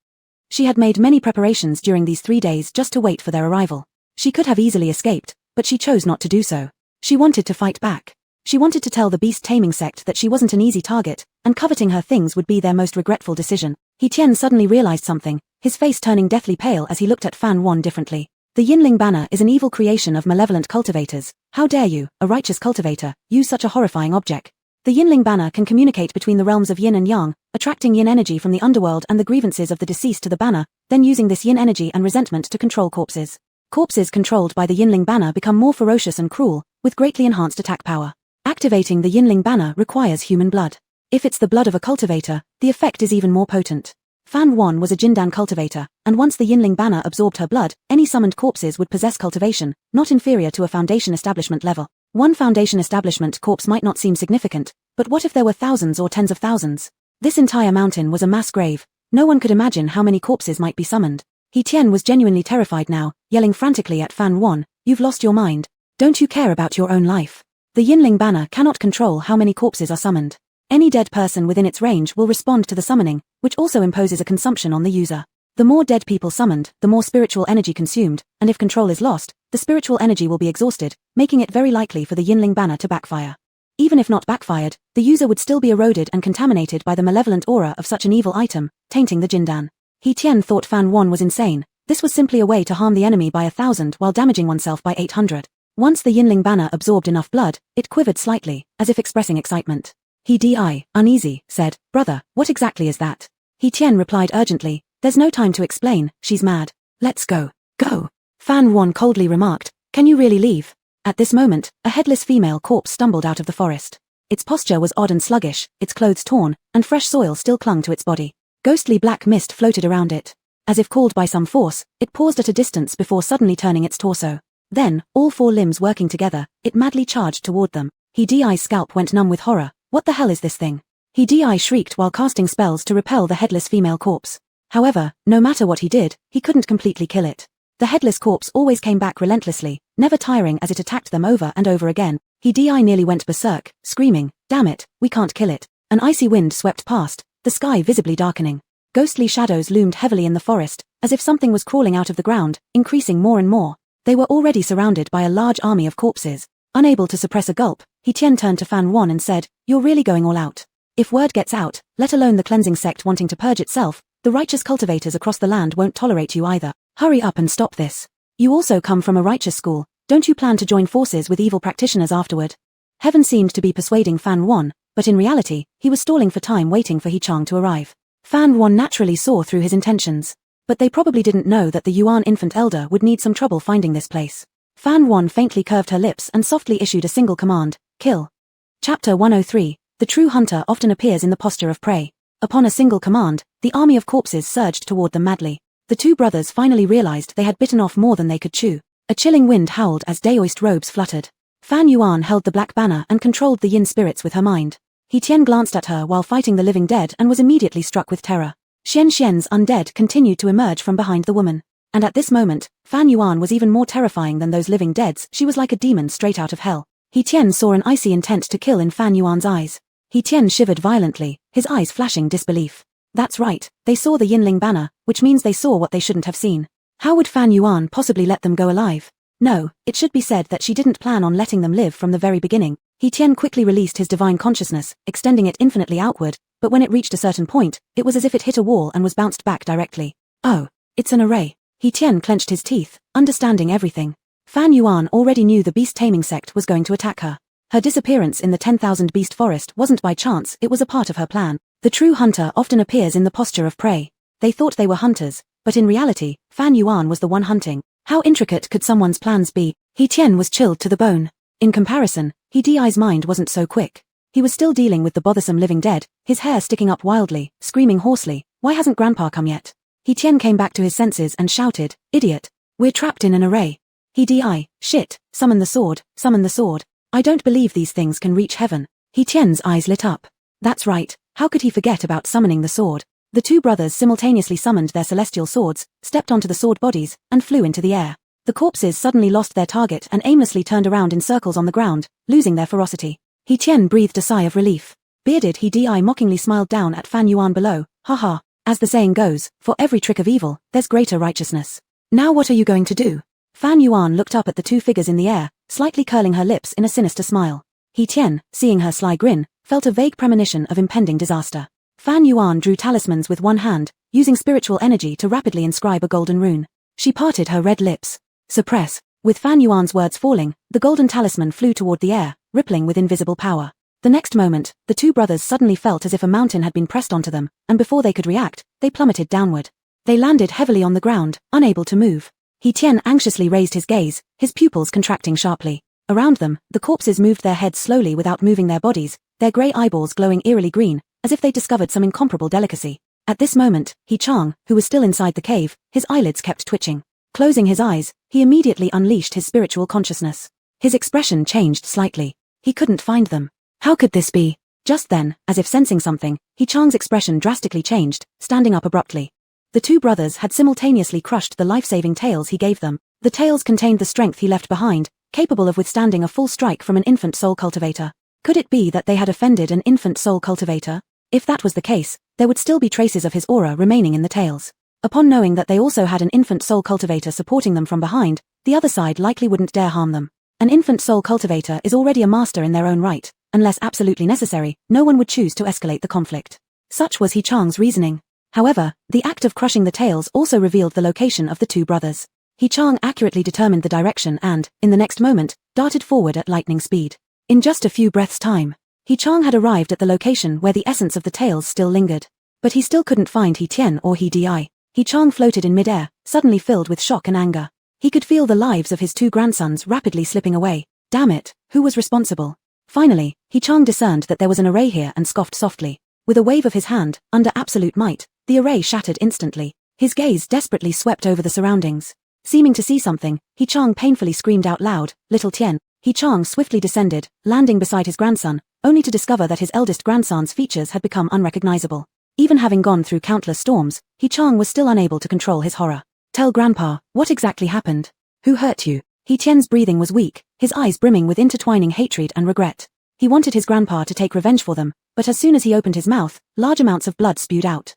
She had made many preparations during these 3 days just to wait for their arrival. She could have easily escaped, but she chose not to do so. She wanted to fight back. She wanted to tell the beast-taming sect that she wasn't an easy target, and coveting her things would be their most regretful decision. He Tian suddenly realized something, his face turning deathly pale as he looked at Fan Wan differently. The Yinling banner is an evil creation of malevolent cultivators. How dare you, a righteous cultivator, use such a horrifying object? The Yinling banner can communicate between the realms of yin and yang, attracting yin energy from the underworld and the grievances of the deceased to the banner, then using this yin energy and resentment to control corpses. Corpses controlled by the Yinling banner become more ferocious and cruel, with greatly enhanced attack power. Activating the Yinling banner requires human blood. If it's the blood of a cultivator, the effect is even more potent. Fan Wan was a Jindan cultivator, and once the Yinling banner absorbed her blood, any summoned corpses would possess cultivation, not inferior to a foundation establishment level. One foundation establishment corpse might not seem significant, but what if there were thousands or tens of thousands? This entire mountain was a mass grave. No one could imagine how many corpses might be summoned. He Tian was genuinely terrified now, yelling frantically at Fan Wan, "You've lost your mind. Don't you care about your own life? The Yinling banner cannot control how many corpses are summoned. Any dead person within its range will respond to the summoning, which also imposes a consumption on the user. The more dead people summoned, the more spiritual energy consumed, and if control is lost, the spiritual energy will be exhausted, making it very likely for the Yinling banner to backfire. Even if not backfired, the user would still be eroded and contaminated by the malevolent aura of such an evil item, tainting the Jindan." He Tian thought Fan Wan was insane. This was simply a way to harm the enemy by 1,000 while damaging oneself by 800. Once the Yinling banner absorbed enough blood, it quivered slightly, as if expressing excitement. He Di, uneasy, said, "Brother, what exactly is that?" He Tian replied urgently, "There's no time to explain, she's mad. Let's go." "Go." Fan Wan coldly remarked, "Can you really leave?" At this moment, a headless female corpse stumbled out of the forest. Its posture was odd and sluggish, its clothes torn, and fresh soil still clung to its body. Ghostly black mist floated around it. As if called by some force, it paused at a distance before suddenly turning its torso. Then, all 4 limbs working together, it madly charged toward them. He Di's scalp went numb with horror. What the hell is this thing? He Di shrieked while casting spells to repel the headless female corpse. However, no matter what he did, he couldn't completely kill it. The headless corpse always came back relentlessly, never tiring as it attacked them over and over again. He Di nearly went berserk, screaming, "Damn it, we can't kill it." An icy wind swept past, the sky visibly darkening. Ghostly shadows loomed heavily in the forest, as if something was crawling out of the ground, increasing more and more. They were already surrounded by a large army of corpses. Unable to suppress a gulp, He Tian turned to Fan Wan and said, "You're really going all out. If word gets out, let alone the cleansing sect wanting to purge itself, the righteous cultivators across the land won't tolerate you either. Hurry up and stop this. You also come from a righteous school, don't you plan to join forces with evil practitioners afterward?" Heaven seemed to be persuading Fan Wan, but in reality, he was stalling for time waiting for He Chang to arrive. Fan Wan naturally saw through his intentions. But they probably didn't know that the Yuan infant elder would need some trouble finding this place. Fan Wan faintly curved her lips and softly issued a single command, "Kill." Chapter 103, The True Hunter often appears in the posture of prey. Upon a single command, the army of corpses surged toward them madly. The 2 brothers finally realized they had bitten off more than they could chew. A chilling wind howled as daoist robes fluttered. Fan Yuan held the black banner and controlled the yin spirits with her mind. He Tian glanced at her while fighting the living dead and was immediately struck with terror. Xian Xian's undead continued to emerge from behind the woman. And at this moment, Fan Yuan was even more terrifying than those living deads. She was like a demon straight out of hell. He Tian saw an icy intent to kill in Fan Yuan's eyes. He Tian shivered violently, his eyes flashing disbelief. That's right, they saw the Yinling banner, which means they saw what they shouldn't have seen. How would Fan Yuan possibly let them go alive? No, it should be said that she didn't plan on letting them live from the very beginning. He Tian quickly released his divine consciousness, extending it infinitely outward, but when it reached a certain point, it was as if it hit a wall and was bounced back directly. Oh, it's an array. He Tian clenched his teeth, understanding everything. Fan Yuan already knew the beast-taming sect was going to attack her. Her disappearance in the 10,000 beast forest wasn't by chance, it was a part of her plan. The true hunter often appears in the posture of prey. They thought they were hunters, but in reality, Fan Yuan was the one hunting. How intricate could someone's plans be? He Tian was chilled to the bone. In comparison, He Di's mind wasn't so quick. He was still dealing with the bothersome living dead, his hair sticking up wildly, screaming hoarsely, "Why hasn't Grandpa come yet?" He Tian came back to his senses and shouted, "Idiot! We're trapped in an array." He Di, shit, summon the sword, summon the sword. I don't believe these things can reach heaven. He Tian's eyes lit up. That's right, how could he forget about summoning the sword? The 2 brothers simultaneously summoned their celestial swords, stepped onto the sword bodies, and flew into the air. The corpses suddenly lost their target and aimlessly turned around in circles on the ground, losing their ferocity. He Tian breathed a sigh of relief. Bearded He Di mockingly smiled down at Fan Yuan below. "Haha, As the saying goes, for every trick of evil, there's greater righteousness. Now what are you going to do? Fan Yuan looked up at the two figures in the air, slightly curling her lips in a sinister smile. He Tian, seeing her sly grin, felt a vague premonition of impending disaster. Fan Yuan drew talismans with one hand, using spiritual energy to rapidly inscribe a golden rune. She parted her red lips. Suppress. With Fan Yuan's words falling, the golden talisman flew toward the air, rippling with invisible power. The next moment, the two brothers suddenly felt as if a mountain had been pressed onto them, and before they could react, they plummeted downward. They landed heavily on the ground, unable to move. He Tian anxiously raised his gaze, his pupils contracting sharply. Around them, the corpses moved their heads slowly without moving their bodies, their grey eyeballs glowing eerily green, as if they discovered some incomparable delicacy. At this moment, He Chang, who was still inside the cave, his eyelids kept twitching. Closing his eyes, he immediately unleashed his spiritual consciousness. His expression changed slightly. He couldn't find them. How could this be? Just then, as if sensing something, He Chang's expression drastically changed, standing up abruptly. The two brothers had simultaneously crushed the life-saving tails he gave them. The tails contained the strength he left behind, capable of withstanding a full strike from an infant soul cultivator. Could it be that they had offended an infant soul cultivator? If that was the case, there would still be traces of his aura remaining in the tails. Upon knowing that they also had an infant soul cultivator supporting them from behind, the other side likely wouldn't dare harm them. An infant soul cultivator is already a master in their own right. Unless absolutely necessary, no one would choose to escalate the conflict. Such was He Chang's reasoning. However, the act of crushing the tails also revealed the location of the two brothers. He Chang accurately determined the direction and, in the next moment, darted forward at lightning speed. In just a few breaths' time, He Chang had arrived at the location where the essence of the tails still lingered. But he still couldn't find He Tian or He Di. He Chang floated in midair, suddenly filled with shock and anger. He could feel the lives of his two grandsons rapidly slipping away. Damn it, who was responsible? Finally, He Chang discerned that there was an array here and scoffed softly. With a wave of his hand, under absolute might, the array shattered instantly. His gaze desperately swept over the surroundings. Seeming to see something, He Chang painfully screamed out loud, "Little Tian." He Chang swiftly descended, landing beside his grandson, only to discover that his eldest grandson's features had become unrecognizable. Even having gone through countless storms, He Chang was still unable to control his horror. "Tell Grandpa, what exactly happened? Who hurt you?" He Tian's breathing was weak, his eyes brimming with intertwining hatred and regret. He wanted his grandpa to take revenge for them, but as soon as he opened his mouth, large amounts of blood spewed out.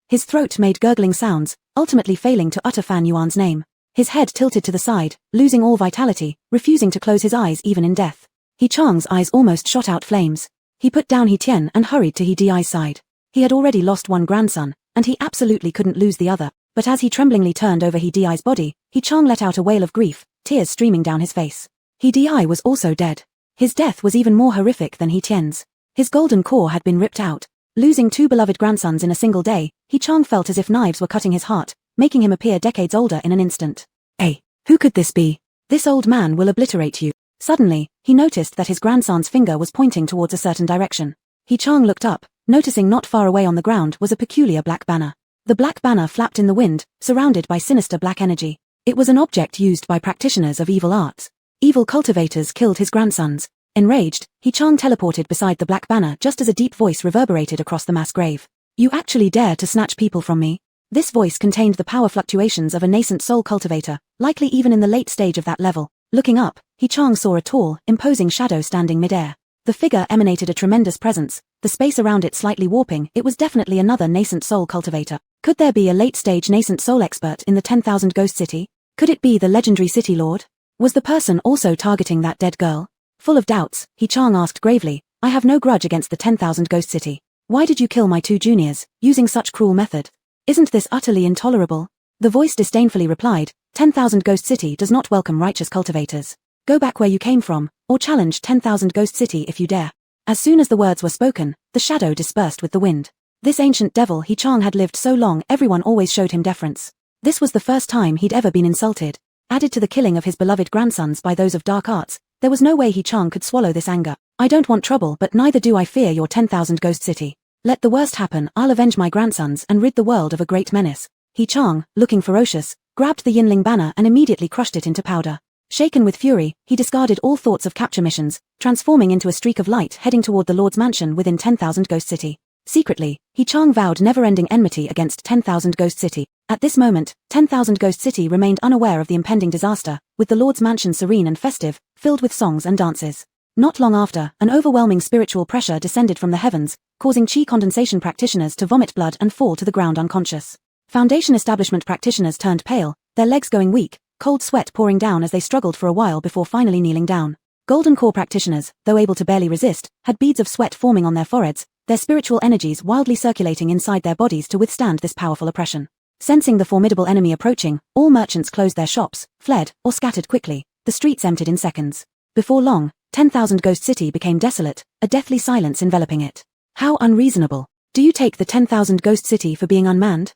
His throat made gurgling sounds, ultimately failing to utter Fan Yuan's name. His head tilted to the side, losing all vitality, refusing to close his eyes even in death. He Chang's eyes almost shot out flames. He put down He Tian and hurried to He Di's side. He had already lost one grandson, and he absolutely couldn't lose the other, but as he tremblingly turned over He Di's body, He Chang let out a wail of grief, tears streaming down his face. He Di was also dead. His death was even more horrific than He Tian's. His golden core had been ripped out. Losing two beloved grandsons in a single day, He Chang felt as if knives were cutting his heart, making him appear decades older in an instant. "Hey, who could this be? This old man will obliterate you." Suddenly, he noticed that his grandson's finger was pointing towards a certain direction. He Chang looked up, noticing not far away on the ground was a peculiar black banner. The black banner flapped in the wind, surrounded by sinister black energy. It was an object used by practitioners of evil arts. Evil cultivators killed his grandsons. Enraged, He Chang teleported beside the black banner just as a deep voice reverberated across the mass grave. "You actually dare to snatch people from me?" This voice contained the power fluctuations of a nascent soul cultivator, likely even in the late stage of that level. Looking up, He Chang saw a tall, imposing shadow standing midair. The figure emanated a tremendous presence, the space around it slightly warping. It was definitely another nascent soul cultivator. Could there be a late-stage nascent soul expert in the 10,000 Ghost City? Could it be the legendary City Lord? Was the person also targeting that dead girl? Full of doubts, He Chang asked gravely, "I have no grudge against the 10,000 Ghost City. Why did you kill my two juniors, using such cruel method? Isn't this utterly intolerable?" The voice disdainfully replied, 10,000 Ghost City does not welcome righteous cultivators. Go back where you came from, or challenge 10,000 Ghost City if you dare." As soon as the words were spoken, the shadow dispersed with the wind. This ancient devil He Chang had lived so long everyone always showed him deference. This was the first time he'd ever been insulted. Added to the killing of his beloved grandsons by those of dark arts, there was no way He Chang could swallow this anger. "I don't want trouble, but neither do I fear your 10,000 Ghost City. Let the worst happen, I'll avenge my grandsons and rid the world of a great menace." He Chang, looking ferocious, grabbed the Yinling banner and immediately crushed it into powder. Shaken with fury, he discarded all thoughts of capture missions, transforming into a streak of light heading toward the Lord's mansion within 10,000 Ghost City. Secretly, He Chang vowed never-ending enmity against 10,000 Ghost City. At this moment, 10,000 Ghost City remained unaware of the impending disaster, with the Lord's mansion serene and festive, filled with songs and dances. Not long after, an overwhelming spiritual pressure descended from the heavens, causing chi condensation practitioners to vomit blood and fall to the ground unconscious. Foundation establishment practitioners turned pale, their legs going weak, cold sweat pouring down as they struggled for a while before finally kneeling down. Golden core practitioners, though able to barely resist, had beads of sweat forming on their foreheads, their spiritual energies wildly circulating inside their bodies to withstand this powerful oppression. Sensing the formidable enemy approaching, all merchants closed their shops, fled, or scattered quickly. The streets emptied in seconds. Before long, 10,000 Ghost City became desolate, a deathly silence enveloping it. How unreasonable. Do you take the 10,000 Ghost City for being unmanned?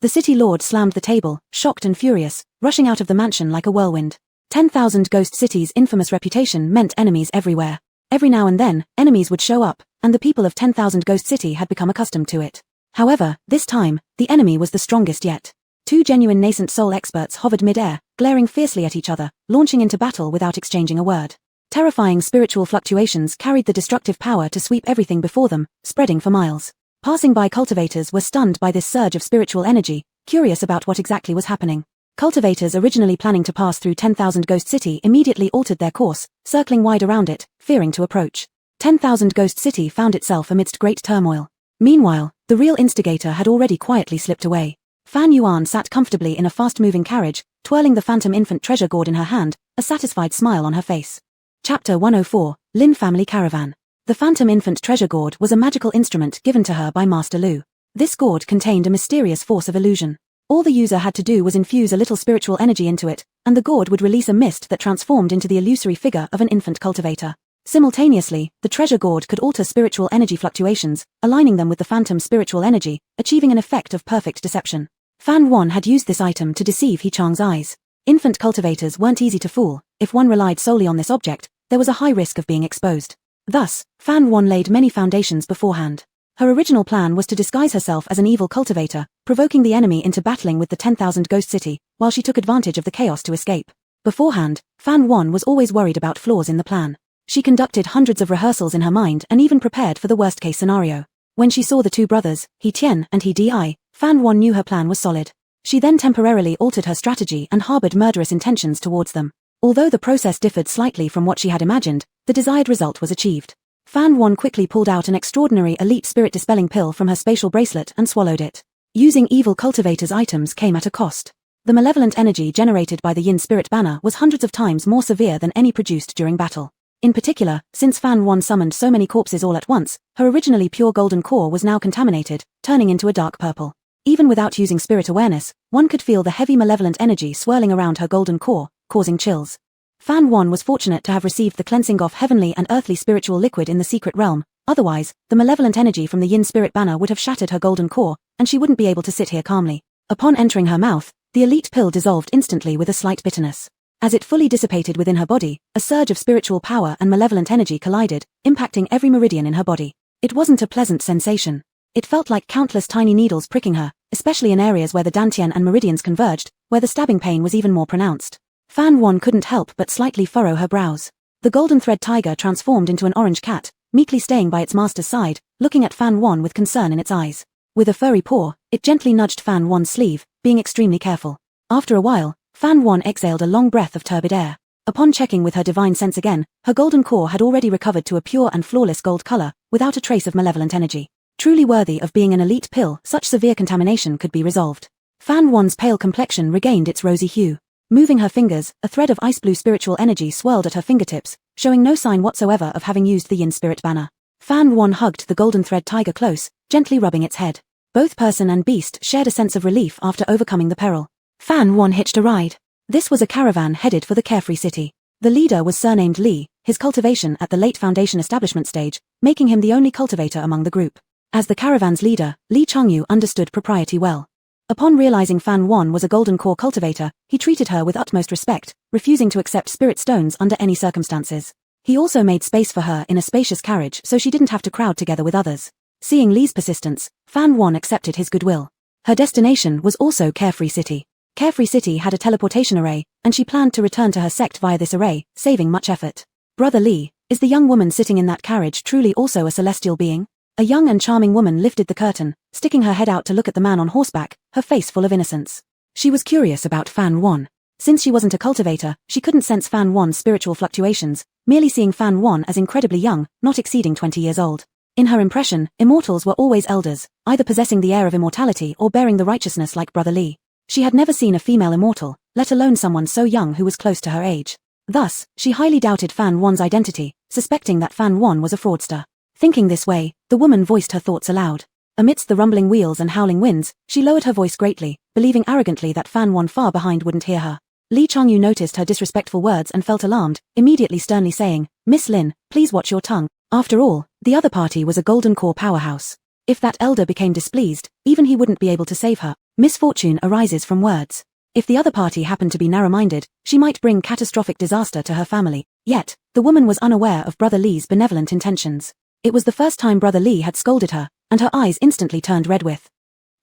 The city lord slammed the table, shocked and furious, rushing out of the mansion like a whirlwind. 10,000 Ghost City's infamous reputation meant enemies everywhere. Every now and then, enemies would show up, and the people of 10,000 Ghost City had become accustomed to it. However, this time, the enemy was the strongest yet. Two genuine nascent soul experts hovered mid-air, glaring fiercely at each other, launching into battle without exchanging a word. Terrifying spiritual fluctuations carried the destructive power to sweep everything before them, spreading for miles. Passing-by cultivators were stunned by this surge of spiritual energy, curious about what exactly was happening. Cultivators originally planning to pass through 10,000 Ghost City immediately altered their course, circling wide around it, fearing to approach. 10,000 Ghost City found itself amidst great turmoil. Meanwhile, the real instigator had already quietly slipped away. Fan Yuan sat comfortably in a fast-moving carriage, twirling the phantom infant treasure gourd in her hand, a satisfied smile on her face. Chapter 104, Lin Family Caravan. The phantom infant treasure gourd was a magical instrument given to her by Master Lu. This gourd contained a mysterious force of illusion. All the user had to do was infuse a little spiritual energy into it, and the gourd would release a mist that transformed into the illusory figure of an infant cultivator. Simultaneously, the treasure gourd could alter spiritual energy fluctuations, aligning them with the phantom spiritual energy, achieving an effect of perfect deception. Fan Wan had used this item to deceive He Chang's eyes. Infant cultivators weren't easy to fool. If one relied solely on this object, there was a high risk of being exposed. Thus, Fan Wan laid many foundations beforehand. Her original plan was to disguise herself as an evil cultivator, provoking the enemy into battling with the 10,000 Ghost City, while she took advantage of the chaos to escape. Beforehand, Fan Wan was always worried about flaws in the plan. She conducted hundreds of rehearsals in her mind and even prepared for the worst-case scenario. When she saw the two brothers, He Tian and He Di, Fan Wan knew her plan was solid. She then temporarily altered her strategy and harbored murderous intentions towards them. Although the process differed slightly from what she had imagined, the desired result was achieved. Fan Wan quickly pulled out an extraordinary elite spirit-dispelling pill from her spatial bracelet and swallowed it. Using evil cultivator's items came at a cost. The malevolent energy generated by the Yin spirit banner was hundreds of times more severe than any produced during battle. In particular, since Fan Wan summoned so many corpses all at once, her originally pure golden core was now contaminated, turning into a dark purple. Even without using spirit awareness, one could feel the heavy malevolent energy swirling around her golden core, causing chills. Fan Wan was fortunate to have received the cleansing of heavenly and earthly spiritual liquid in the secret realm, otherwise, the malevolent energy from the Yin spirit banner would have shattered her golden core, and she wouldn't be able to sit here calmly. Upon entering her mouth, the elite pill dissolved instantly with a slight bitterness. As it fully dissipated within her body, a surge of spiritual power and malevolent energy collided, impacting every meridian in her body. It wasn't a pleasant sensation. It felt like countless tiny needles pricking her, especially in areas where the dantian and meridians converged, where the stabbing pain was even more pronounced. Fan Wan couldn't help but slightly furrow her brows. The golden thread tiger transformed into an orange cat, meekly staying by its master's side, looking at Fan Wan with concern in its eyes. With a furry paw, it gently nudged Fan Wan's sleeve, being extremely careful. After a while, Fan Wan exhaled a long breath of turbid air. Upon checking with her divine sense again, her golden core had already recovered to a pure and flawless gold color, without a trace of malevolent energy. Truly worthy of being an elite pill, such severe contamination could be resolved. Fan Wan's pale complexion regained its rosy hue. Moving her fingers, a thread of ice blue spiritual energy swirled at her fingertips, showing no sign whatsoever of having used the Yin spirit banner. Fan Wan hugged the golden thread tiger close, gently rubbing its head. Both person and beast shared a sense of relief after overcoming the peril. Fan Wan hitched a ride. This was a caravan headed for the Carefree City. The leader was surnamed Li, his cultivation at the late Foundation establishment stage, making him the only cultivator among the group. As the caravan's leader, Li Changyu understood propriety well. Upon realizing Fan Wan was a golden core cultivator, he treated her with utmost respect, refusing to accept spirit stones under any circumstances. He also made space for her in a spacious carriage so she didn't have to crowd together with others. Seeing Li's persistence, Fan Wan accepted his goodwill. Her destination was also Carefree City. Carefree City had a teleportation array, and she planned to return to her sect via this array, saving much effort. Brother Li, is the young woman sitting in that carriage truly also a celestial being? A young and charming woman lifted the curtain, sticking her head out to look at the man on horseback, her face full of innocence. She was curious about Fan Wan. Since she wasn't a cultivator, she couldn't sense Fan Wan's spiritual fluctuations, merely seeing Fan Wan as incredibly young, not exceeding 20 years old. In her impression, immortals were always elders, either possessing the air of immortality or bearing the righteousness like Brother Li. She had never seen a female immortal, let alone someone so young who was close to her age. Thus, she highly doubted Fan Wan's identity, suspecting that Fan Wan was a fraudster. Thinking this way, the woman voiced her thoughts aloud. Amidst the rumbling wheels and howling winds, she lowered her voice greatly, believing arrogantly that Fan Wan far behind wouldn't hear her. Li Changyu noticed her disrespectful words and felt alarmed, immediately sternly saying, "Miss Lin, please watch your tongue." After all, the other party was a golden core powerhouse. If that elder became displeased, even he wouldn't be able to save her. Misfortune arises from words. If the other party happened to be narrow-minded, she might bring catastrophic disaster to her family. Yet, the woman was unaware of Brother Li's benevolent intentions. It was the first time Brother Li had scolded her, and her eyes instantly turned red with.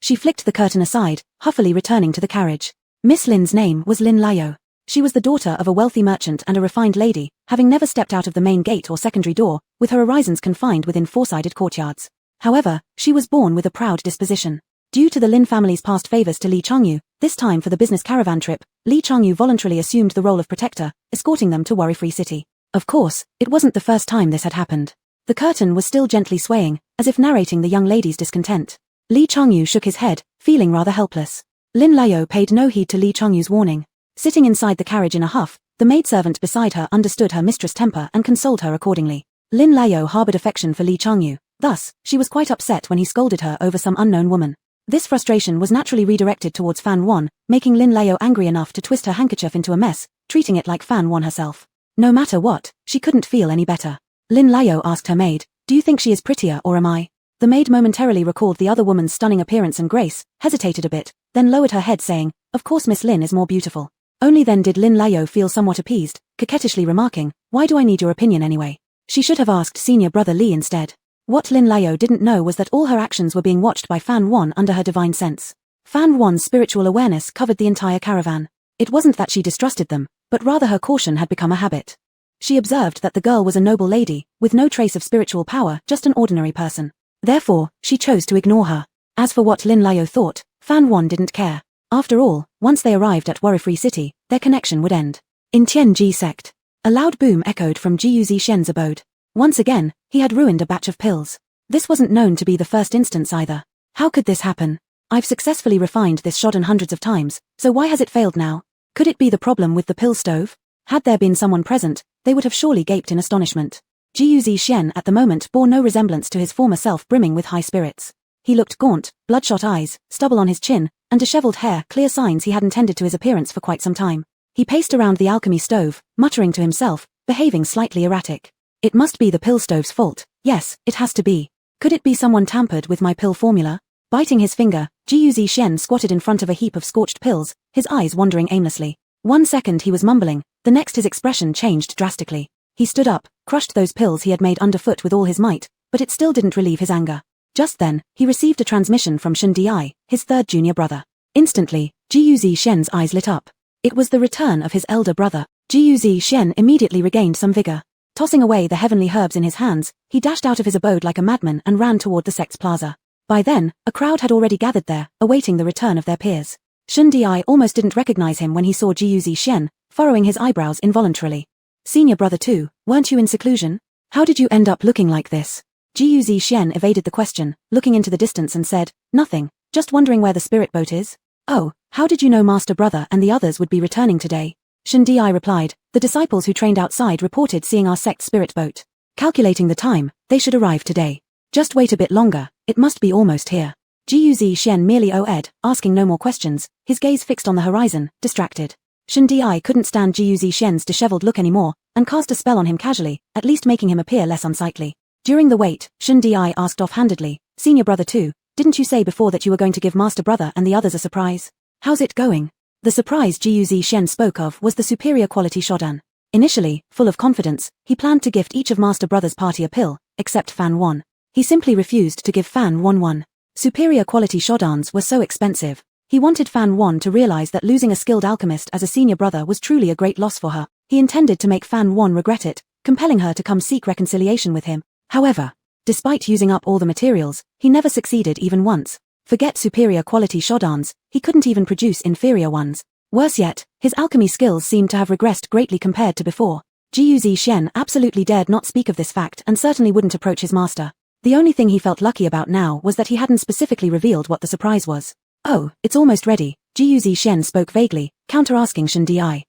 She flicked the curtain aside, huffily returning to the carriage. Miss Lin's name was Lin Liao. She was the daughter of a wealthy merchant and a refined lady, having never stepped out of the main gate or secondary door, with her horizons confined within four-sided courtyards. However, she was born with a proud disposition. Due to the Lin family's past favors to Li Changyu, this time for the business caravan trip, Li Changyu voluntarily assumed the role of protector, escorting them to Worry-Free City. Of course, it wasn't the first time this had happened. The curtain was still gently swaying, as if narrating the young lady's discontent. Li Changyu shook his head, feeling rather helpless. Lin Liao paid no heed to Li Changyu's warning. Sitting inside the carriage in a huff, the maidservant beside her understood her mistress' temper and consoled her accordingly. Lin Liao harbored affection for Li Changyu, thus, she was quite upset when he scolded her over some unknown woman. This frustration was naturally redirected towards Fan Wan, making Lin Liao angry enough to twist her handkerchief into a mess, treating it like Fan Wan herself. No matter what, she couldn't feel any better. Lin Liao asked her maid, "Do you think she is prettier or am I?" The maid momentarily recalled the other woman's stunning appearance and grace, hesitated a bit, then lowered her head saying, "Of course Miss Lin is more beautiful." Only then did Lin Liao feel somewhat appeased, coquettishly remarking, "Why do I need your opinion anyway?" She should have asked senior brother Li instead. What Lin Liao didn't know was that all her actions were being watched by Fan Wan under her divine sense. Fan Wan's spiritual awareness covered the entire caravan. It wasn't that she distrusted them, but rather her caution had become a habit. She observed that the girl was a noble lady, with no trace of spiritual power, just an ordinary person. Therefore, she chose to ignore her. As for what Lin Liao thought, Fan Wan didn't care. After all, once they arrived at Worry-Free City, their connection would end. In Tianji sect, a loud boom echoed from Jiu Zishen's abode. Once again, he had ruined a batch of pills. This wasn't known to be the first instance either. How could this happen? I've successfully refined this shodden hundreds of times, so why has it failed now? Could it be the problem with the pill stove? Had there been someone present, they would have surely gaped in astonishment. Jiu Zishen at the moment bore no resemblance to his former self, brimming with high spirits. He looked gaunt, bloodshot eyes, stubble on his chin, and disheveled hair, clear signs he hadn't tended to his appearance for quite some time. He paced around the alchemy stove, muttering to himself, behaving slightly erratic. It must be the pill stove's fault. Yes, it has to be. Could it be someone tampered with my pill formula? Biting his finger, Jiu Zishen squatted in front of a heap of scorched pills, his eyes wandering aimlessly. 1 second he was mumbling, the next his expression changed drastically. He stood up, crushed those pills he had made underfoot with all his might, but it still didn't relieve his anger. Just then, he received a transmission from Shen Di, his third junior brother. Instantly, Jiu Zishen's eyes lit up. It was the return of his elder brother. Jiu Zishen immediately regained some vigor. Tossing away the heavenly herbs in his hands, he dashed out of his abode like a madman and ran toward the sect's plaza. By then, a crowd had already gathered there, awaiting the return of their peers. Shen Di almost didn't recognize him when he saw Jiu Zishen, furrowing his eyebrows involuntarily. "Senior brother too, weren't you in seclusion? How did you end up looking like this?" Jiu Zishen evaded the question, looking into the distance and said, "Nothing, just wondering where the spirit boat is." "Oh, how did you know Master Brother and the others would be returning today?" Shen Di replied, "The disciples who trained outside reported seeing our sect's spirit boat. Calculating the time, they should arrive today. Just wait a bit longer, it must be almost here." Jiu Zishen merely oh-ed, asking no more questions, his gaze fixed on the horizon, distracted. Shen Di couldn't stand Jiu Zishen's disheveled look anymore, and cast a spell on him casually, at least making him appear less unsightly. During the wait, Shen Di asked offhandedly, "Senior brother too, didn't you say before that you were going to give Master Brother and the others a surprise? How's it going?" The surprise Jiu Zishen spoke of was the superior quality shodan. Initially, full of confidence, he planned to gift each of Master Brother's party a pill, except Fan Wan. He simply refused to give Fan Wan one. Superior quality shodans were so expensive. He wanted Fan Wan to realize that losing a skilled alchemist as a senior brother was truly a great loss for her. He intended to make Fan Wan regret it, compelling her to come seek reconciliation with him. However, despite using up all the materials, he never succeeded even once. Forget superior quality shodans, he couldn't even produce inferior ones. Worse yet, his alchemy skills seemed to have regressed greatly compared to before. Jiyu Zixuan absolutely dared not speak of this fact and certainly wouldn't approach his master. The only thing he felt lucky about now was that he hadn't specifically revealed what the surprise was. Oh, it's almost ready, Jiyu Zixuan spoke vaguely, counter-asking Shen Di.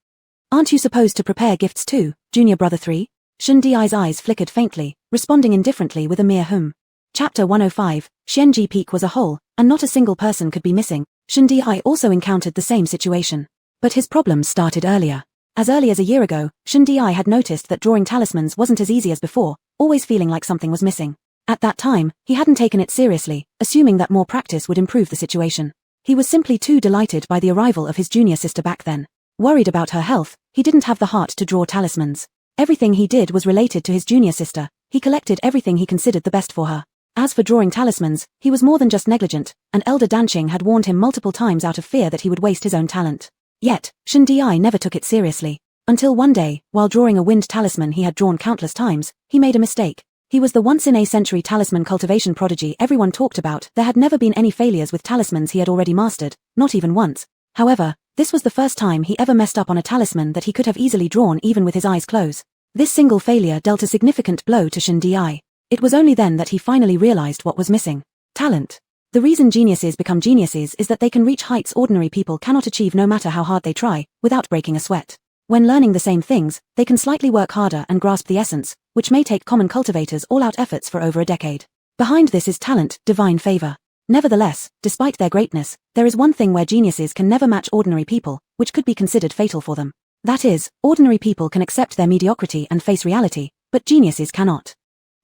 Aren't you supposed to prepare gifts too, junior brother 3? Shen Di's eyes flickered faintly, responding indifferently with a mere hum. Chapter 105, Xianji Peak was a whole, and not a single person could be missing. Shen Di also encountered the same situation. But his problems started earlier. As early as a year ago, Shen Di had noticed that drawing talismans wasn't as easy as before, always feeling like something was missing. At that time, he hadn't taken it seriously, assuming that more practice would improve the situation. He was simply too delighted by the arrival of his junior sister back then. Worried about her health, he didn't have the heart to draw talismans. Everything he did was related to his junior sister. He collected everything he considered the best for her. As for drawing talismans, he was more than just negligent, and Elder Danqing had warned him multiple times out of fear that he would waste his own talent. Yet, Shen Di never took it seriously. Until one day, while drawing a wind talisman he had drawn countless times, he made a mistake. He was the once-in-a-century talisman cultivation prodigy everyone talked about. There had never been any failures with talismans he had already mastered, not even once. However, this was the first time he ever messed up on a talisman that he could have easily drawn even with his eyes closed. This single failure dealt a significant blow to Shen Di. It was only then that he finally realized what was missing. Talent. The reason geniuses become geniuses is that they can reach heights ordinary people cannot achieve no matter how hard they try, without breaking a sweat. When learning the same things, they can slightly work harder and grasp the essence, which may take common cultivators all-out efforts for over a decade. Behind this is talent, divine favor. Nevertheless, despite their greatness, there is one thing where geniuses can never match ordinary people, which could be considered fatal for them. That is, ordinary people can accept their mediocrity and face reality, but geniuses cannot.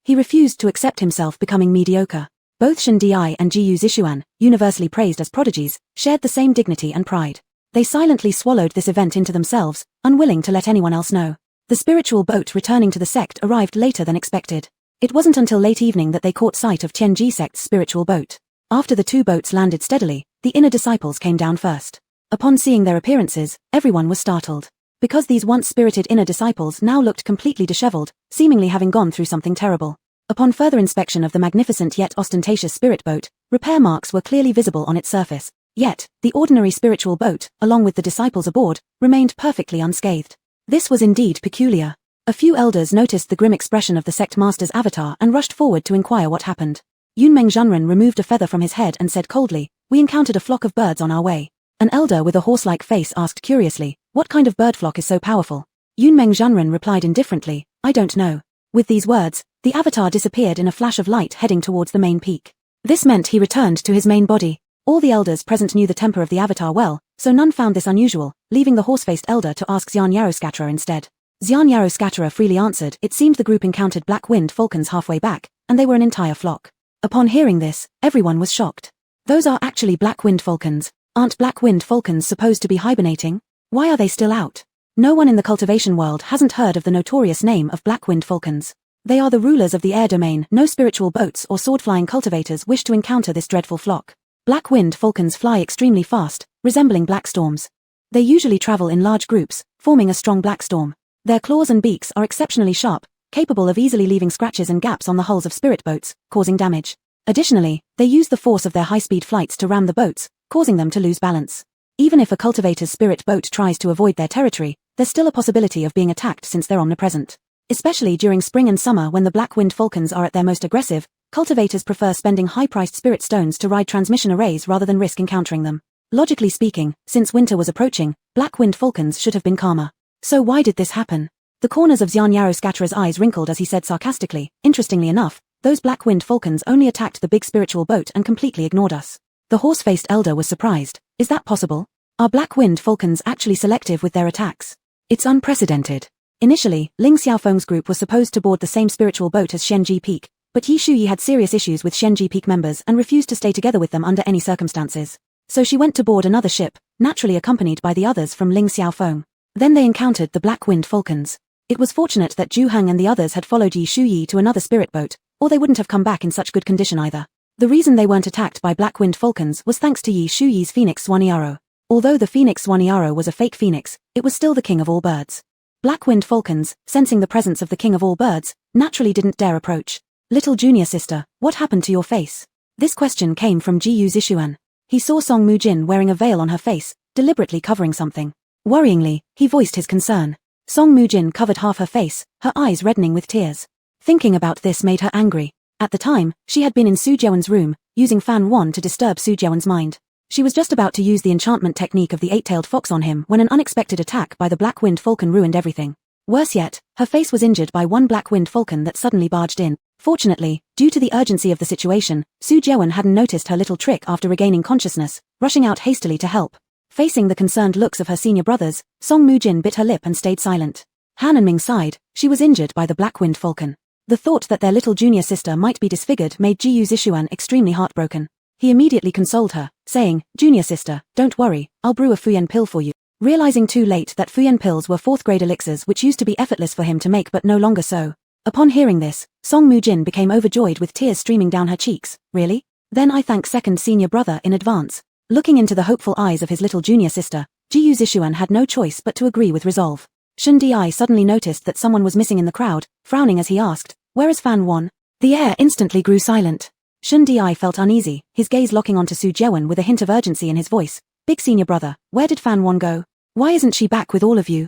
He refused to accept himself becoming mediocre. Both Shen Di and Jiyu Zixuan, universally praised as prodigies, shared the same dignity and pride. They silently swallowed this event into themselves, unwilling to let anyone else know. The spiritual boat returning to the sect arrived later than expected. It wasn't until late evening that they caught sight of Tianji sect's spiritual boat. After the two boats landed steadily, the inner disciples came down first. Upon seeing their appearances, everyone was startled. Because these once-spirited inner disciples now looked completely disheveled, seemingly having gone through something terrible. Upon further inspection of the magnificent yet ostentatious spirit boat, repair marks were clearly visible on its surface. Yet, the ordinary spiritual boat, along with the disciples aboard, remained perfectly unscathed. This was indeed peculiar. A few elders noticed the grim expression of the sect master's avatar and rushed forward to inquire what happened. Yunmeng Zhenren removed a feather from his head and said coldly, "We encountered a flock of birds on our way." An elder with a horse-like face asked curiously, "What kind of bird flock is so powerful?" Yunmeng Zhenren replied indifferently, "I don't know." With these words, the avatar disappeared in a flash of light heading towards the main peak. This meant he returned to his main body. All the elders present knew the temper of the avatar well, so none found this unusual, leaving the horse-faced elder to ask Xian Yaroscatterer instead. Xian Yaroscatterer freely answered it seemed the group encountered black-winged falcons halfway back, and they were an entire flock. Upon hearing this, everyone was shocked. Those are actually black-winged falcons. Aren't black-winged falcons supposed to be hibernating? Why are they still out? No one in the cultivation world hasn't heard of the notorious name of black-winged falcons. They are the rulers of the air domain. No spiritual boats or sword-flying cultivators wish to encounter this dreadful flock. Black-winged falcons fly extremely fast, resembling black storms. They usually travel in large groups, forming a strong black storm. Their claws and beaks are exceptionally sharp, capable of easily leaving scratches and gaps on the hulls of spirit boats, causing damage. Additionally, they use the force of their high-speed flights to ram the boats, causing them to lose balance. Even if a cultivator's spirit boat tries to avoid their territory, there's still a possibility of being attacked since they're omnipresent. Especially during spring and summer when the black-winged falcons are at their most aggressive, cultivators prefer spending high-priced spirit stones to ride transmission arrays rather than risk encountering them. Logically speaking, since winter was approaching, black-winged falcons should have been calmer. So why did this happen? The corners of Xian Yaroscatterer's eyes wrinkled as he said sarcastically, "Interestingly enough, those black-winged falcons only attacked the big spiritual boat and completely ignored us." The horse-faced elder was surprised. Is that possible? Are black-winged falcons actually selective with their attacks? It's unprecedented. Initially, Ling Xiaofeng's group was supposed to board the same spiritual boat as Xianji Peak, but Yi Shuyi had serious issues with Xianji Peak members and refused to stay together with them under any circumstances. So she went to board another ship, naturally accompanied by the others from Ling Xiaofeng. Then they encountered the black-winged falcons. It was fortunate that Zhu Hang and the others had followed Yi Shuyi to another spirit boat, or they wouldn't have come back in such good condition either. The reason they weren't attacked by black-winged falcons was thanks to Yi Shuyi's phoenix Swaniaro. Although the phoenix Swaniaro was a fake phoenix, it was still the king of all birds. Black-winged falcons, sensing the presence of the king of all birds, naturally didn't dare approach. "Little junior sister, what happened to your face?" This question came from Jiyu Zixuan. He saw Song Mujin wearing a veil on her face, deliberately covering something. Worryingly, he voiced his concern. Song Mu-jin covered half her face, her eyes reddening with tears. Thinking about this made her angry. At the time, she had been in Su Jeon's room, using Fan Won to disturb Su Jeon's mind. She was just about to use the enchantment technique of the eight-tailed fox on him when an unexpected attack by the black-winged falcon ruined everything. Worse yet, her face was injured by one black-winged falcon that suddenly barged in. Fortunately, due to the urgency of the situation, Su Jeon hadn't noticed her little trick after regaining consciousness, rushing out hastily to help. Facing the concerned looks of her senior brothers, Song Mu-jin bit her lip and stayed silent. Han and Ming sighed. She was injured by the black-winged falcon. The thought that their little junior sister might be disfigured made Ji Yuzishuan extremely heartbroken. He immediately consoled her, saying, "Junior sister, don't worry, I'll brew a Fuyan pill for you." Realizing too late that Fuyan pills were fourth-grade elixirs which used to be effortless for him to make but no longer so. Upon hearing this, Song Mu-jin became overjoyed with tears streaming down her cheeks. Really? Then I thank second senior brother in advance. Looking into the hopeful eyes of his little junior sister, Ji Yuzishuan had no choice but to agree with resolve. Shun Di suddenly noticed that someone was missing in the crowd, frowning as he asked, "Where is Fan Won?" The air instantly grew silent. Shun Di felt uneasy, his gaze locking onto Su Jeon with a hint of urgency in his voice. "Big senior brother, where did Fan Won go? Why isn't she back with all of you?"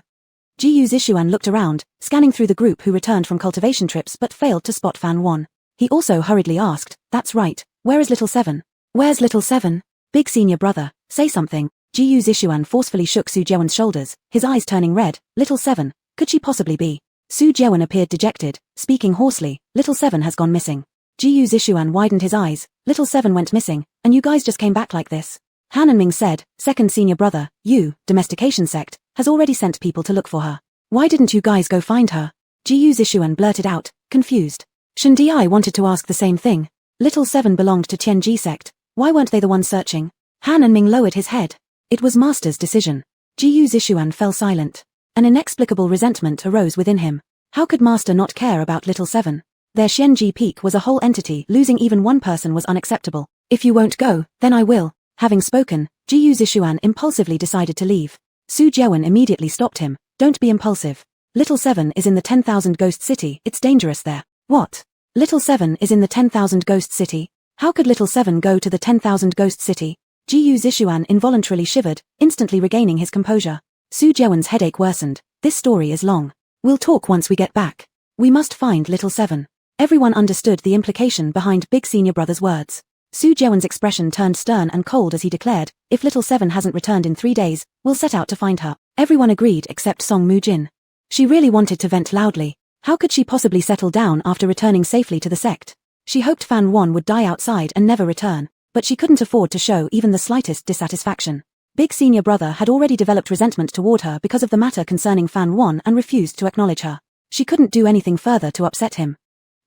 Ji Yuzishuan looked around, scanning through the group who returned from cultivation trips but failed to spot Fan Won. He also hurriedly asked, "That's right, where is Little Seven?" "Where's Little Seven? Big senior brother, say something." Ji Yuzishuan forcefully shook Su Jeon's shoulders, his eyes turning red. "Little Seven, could she possibly be?" Su Jeon appeared dejected, speaking hoarsely, "Little Seven has gone missing." Ji Yuzishuan widened his eyes. "Little Seven went missing, and you guys just came back like this?" Han and Ming said, "Second senior brother, you, domestication sect, has already sent people to look for her. Why didn't you guys go find her?" Ji Yuzishuan blurted out, confused. Shun Di wanted to ask the same thing. Little Seven belonged to Tianji sect. Why weren't they the ones searching? Han and Ming lowered his head. It was Master's decision. Ji Yuzishuan fell silent. An inexplicable resentment arose within him. How could Master not care about Little Seven? Their Xianji peak was a whole entity, losing even one person was unacceptable. "If you won't go, then I will." Having spoken, Ji Yuzishuan impulsively decided to leave. Su Jeon immediately stopped him. "Don't be impulsive. Little Seven is in the 10,000 Ghost City, it's dangerous there." "What? Little Seven is in the 10,000 Ghost City? How could Little Seven go to the 10,000 Ghost City?" Ji Yuzishuan involuntarily shivered, instantly regaining his composure. Su Jeon's headache worsened. "This story is long. We'll talk once we get back. We must find Little Seven." Everyone understood the implication behind Big Senior Brother's words. Su Jeon's expression turned stern and cold as he declared, "If Little Seven hasn't returned in 3 days, we'll set out to find her." Everyone agreed except Song Mu-jin. She really wanted to vent loudly. How could she possibly settle down after returning safely to the sect? She hoped Fan Won would die outside and never return, but she couldn't afford to show even the slightest dissatisfaction. Big Senior Brother had already developed resentment toward her because of the matter concerning Fan Won and refused to acknowledge her. She couldn't do anything further to upset him.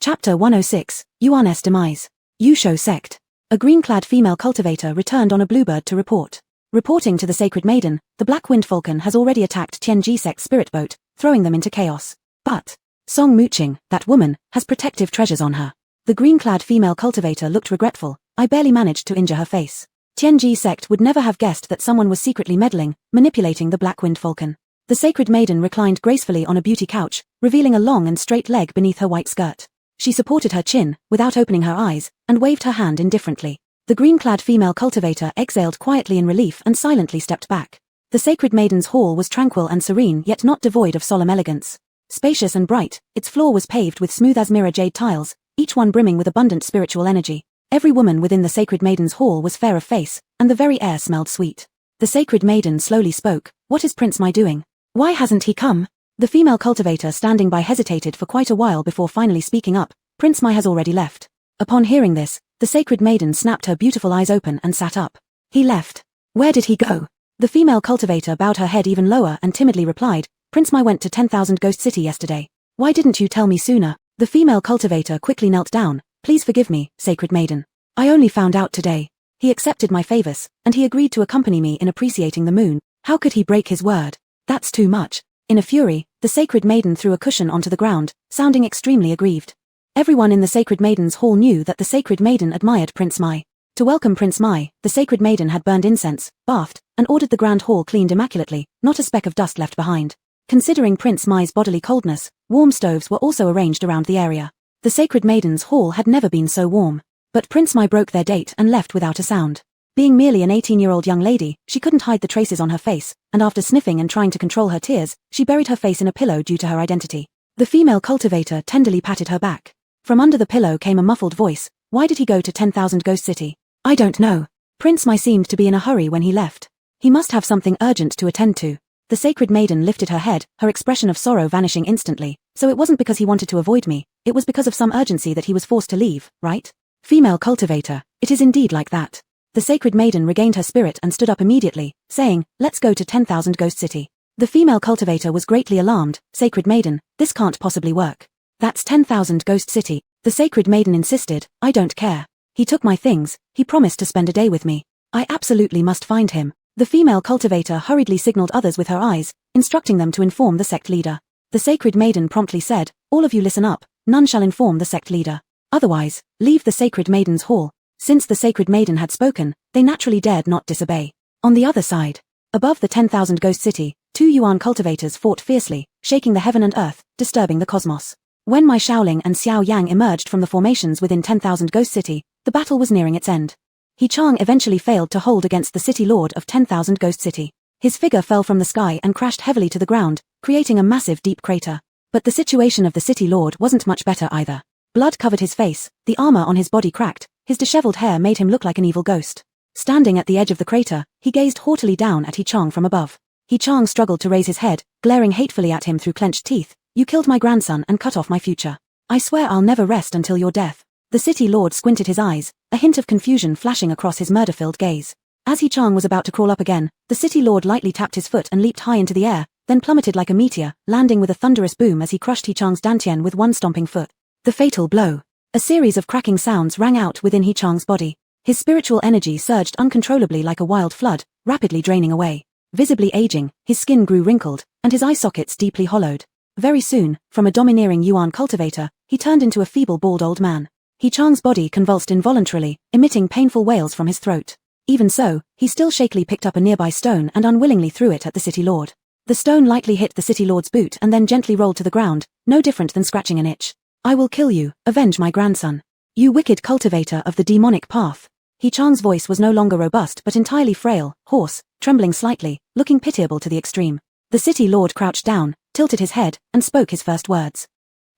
Chapter 106, Yuan's Demise. Yusho Sect. A green-clad female cultivator returned on a bluebird to report. Reporting to the Sacred Maiden, the Black Wind Falcon has already attacked Tianji Sect's spirit boat, throwing them into chaos. But Song Mu-ching, that woman, has protective treasures on her. The green-clad female cultivator looked regretful. "I barely managed to injure her face." Tianji Sect would never have guessed that someone was secretly meddling, manipulating the Black Wind Falcon. The Sacred Maiden reclined gracefully on a beauty couch, revealing a long and straight leg beneath her white skirt. She supported her chin, without opening her eyes, and waved her hand indifferently. The green-clad female cultivator exhaled quietly in relief and silently stepped back. The Sacred Maiden's hall was tranquil and serene yet not devoid of solemn elegance. Spacious and bright, its floor was paved with smooth as mirror jade tiles, each one brimming with abundant spiritual energy. Every woman within the Sacred Maiden's hall was fair of face, and the very air smelled sweet. The Sacred Maiden slowly spoke. "What is Prince Mai doing? Why hasn't he come?" The female cultivator standing by hesitated for quite a while before finally speaking up. "Prince Mai has already left." Upon hearing this, the Sacred Maiden snapped her beautiful eyes open and sat up. "He left? Where did he go?" The female cultivator bowed her head even lower and timidly replied, "Prince Mai went to 10,000 Ghost City yesterday. Why didn't you tell me sooner?" The female cultivator quickly knelt down. "Please forgive me, Sacred Maiden. I only found out today. He accepted my favors, and he agreed to accompany me in appreciating the moon. How could he break his word? That's too much." In a fury, the Sacred Maiden threw a cushion onto the ground, sounding extremely aggrieved. Everyone in the Sacred Maiden's hall knew that the Sacred Maiden admired Prince Mai. To welcome Prince Mai, the Sacred Maiden had burned incense, bathed, and ordered the grand hall cleaned immaculately, not a speck of dust left behind. Considering Prince Mai's bodily coldness, warm stoves were also arranged around the area. The Sacred Maiden's hall had never been so warm. But Prince Mai broke their date and left without a sound. Being merely an 18-year-old young lady, she couldn't hide the traces on her face, and after sniffing and trying to control her tears, she buried her face in a pillow due to her identity. The female cultivator tenderly patted her back. From under the pillow came a muffled voice. Why did he go to 10,000 Ghost City? I don't know. Prince Mai seemed to be in a hurry when he left. He must have something urgent to attend to. The sacred maiden lifted her head, her expression of sorrow vanishing instantly. So it wasn't because he wanted to avoid me, it was because of some urgency that he was forced to leave, right? Female cultivator, it is indeed like that. The sacred maiden regained her spirit and stood up immediately, saying, let's go to 10,000 Ghost City. The female cultivator was greatly alarmed. Sacred maiden, this can't possibly work. That's 10,000 Ghost City. The sacred maiden insisted, I don't care. He took my things, he promised to spend a day with me. I absolutely must find him. The female cultivator hurriedly signaled others with her eyes, instructing them to inform the sect leader. The sacred maiden promptly said, all of you listen up, none shall inform the sect leader. Otherwise, leave the sacred maiden's hall. Since the sacred maiden had spoken, they naturally dared not disobey. On the other side, above the 10,000 Ghost City, 2 Yuan cultivators fought fiercely, shaking the heaven and earth, disturbing the cosmos. When Mai Shaoling and Xiao Yang emerged from the formations within 10,000 Ghost City, the battle was nearing its end. He Chang eventually failed to hold against the city lord of 10,000 Ghost City. His figure fell from the sky and crashed heavily to the ground, creating a massive deep crater. But the situation of the city lord wasn't much better either. Blood covered his face, the armor on his body cracked, his disheveled hair made him look like an evil ghost. Standing at the edge of the crater, he gazed haughtily down at He Chang from above. He Chang struggled to raise his head, glaring hatefully at him through clenched teeth. You killed my grandson and cut off my future. I swear I'll never rest until your death. The city lord squinted his eyes, a hint of confusion flashing across his murder-filled gaze. As He Chang was about to crawl up again, the city lord lightly tapped his foot and leaped high into the air, then plummeted like a meteor, landing with a thunderous boom as he crushed He Chang's dantian with one stomping foot. The fatal blow. A series of cracking sounds rang out within He Chang's body. His spiritual energy surged uncontrollably like a wild flood, rapidly draining away. Visibly aging, his skin grew wrinkled, and his eye sockets deeply hollowed. Very soon, from a domineering Yuan cultivator, he turned into a feeble bald old man. He Chang's body convulsed involuntarily, emitting painful wails from his throat. Even so, he still shakily picked up a nearby stone and unwillingly threw it at the city lord. The stone lightly hit the city lord's boot and then gently rolled to the ground, no different than scratching an itch. I will kill you, avenge my grandson. You wicked cultivator of the demonic path. He Chang's voice was no longer robust but entirely frail, hoarse, trembling slightly, looking pitiable to the extreme. The city lord crouched down, tilted his head, and spoke his first words.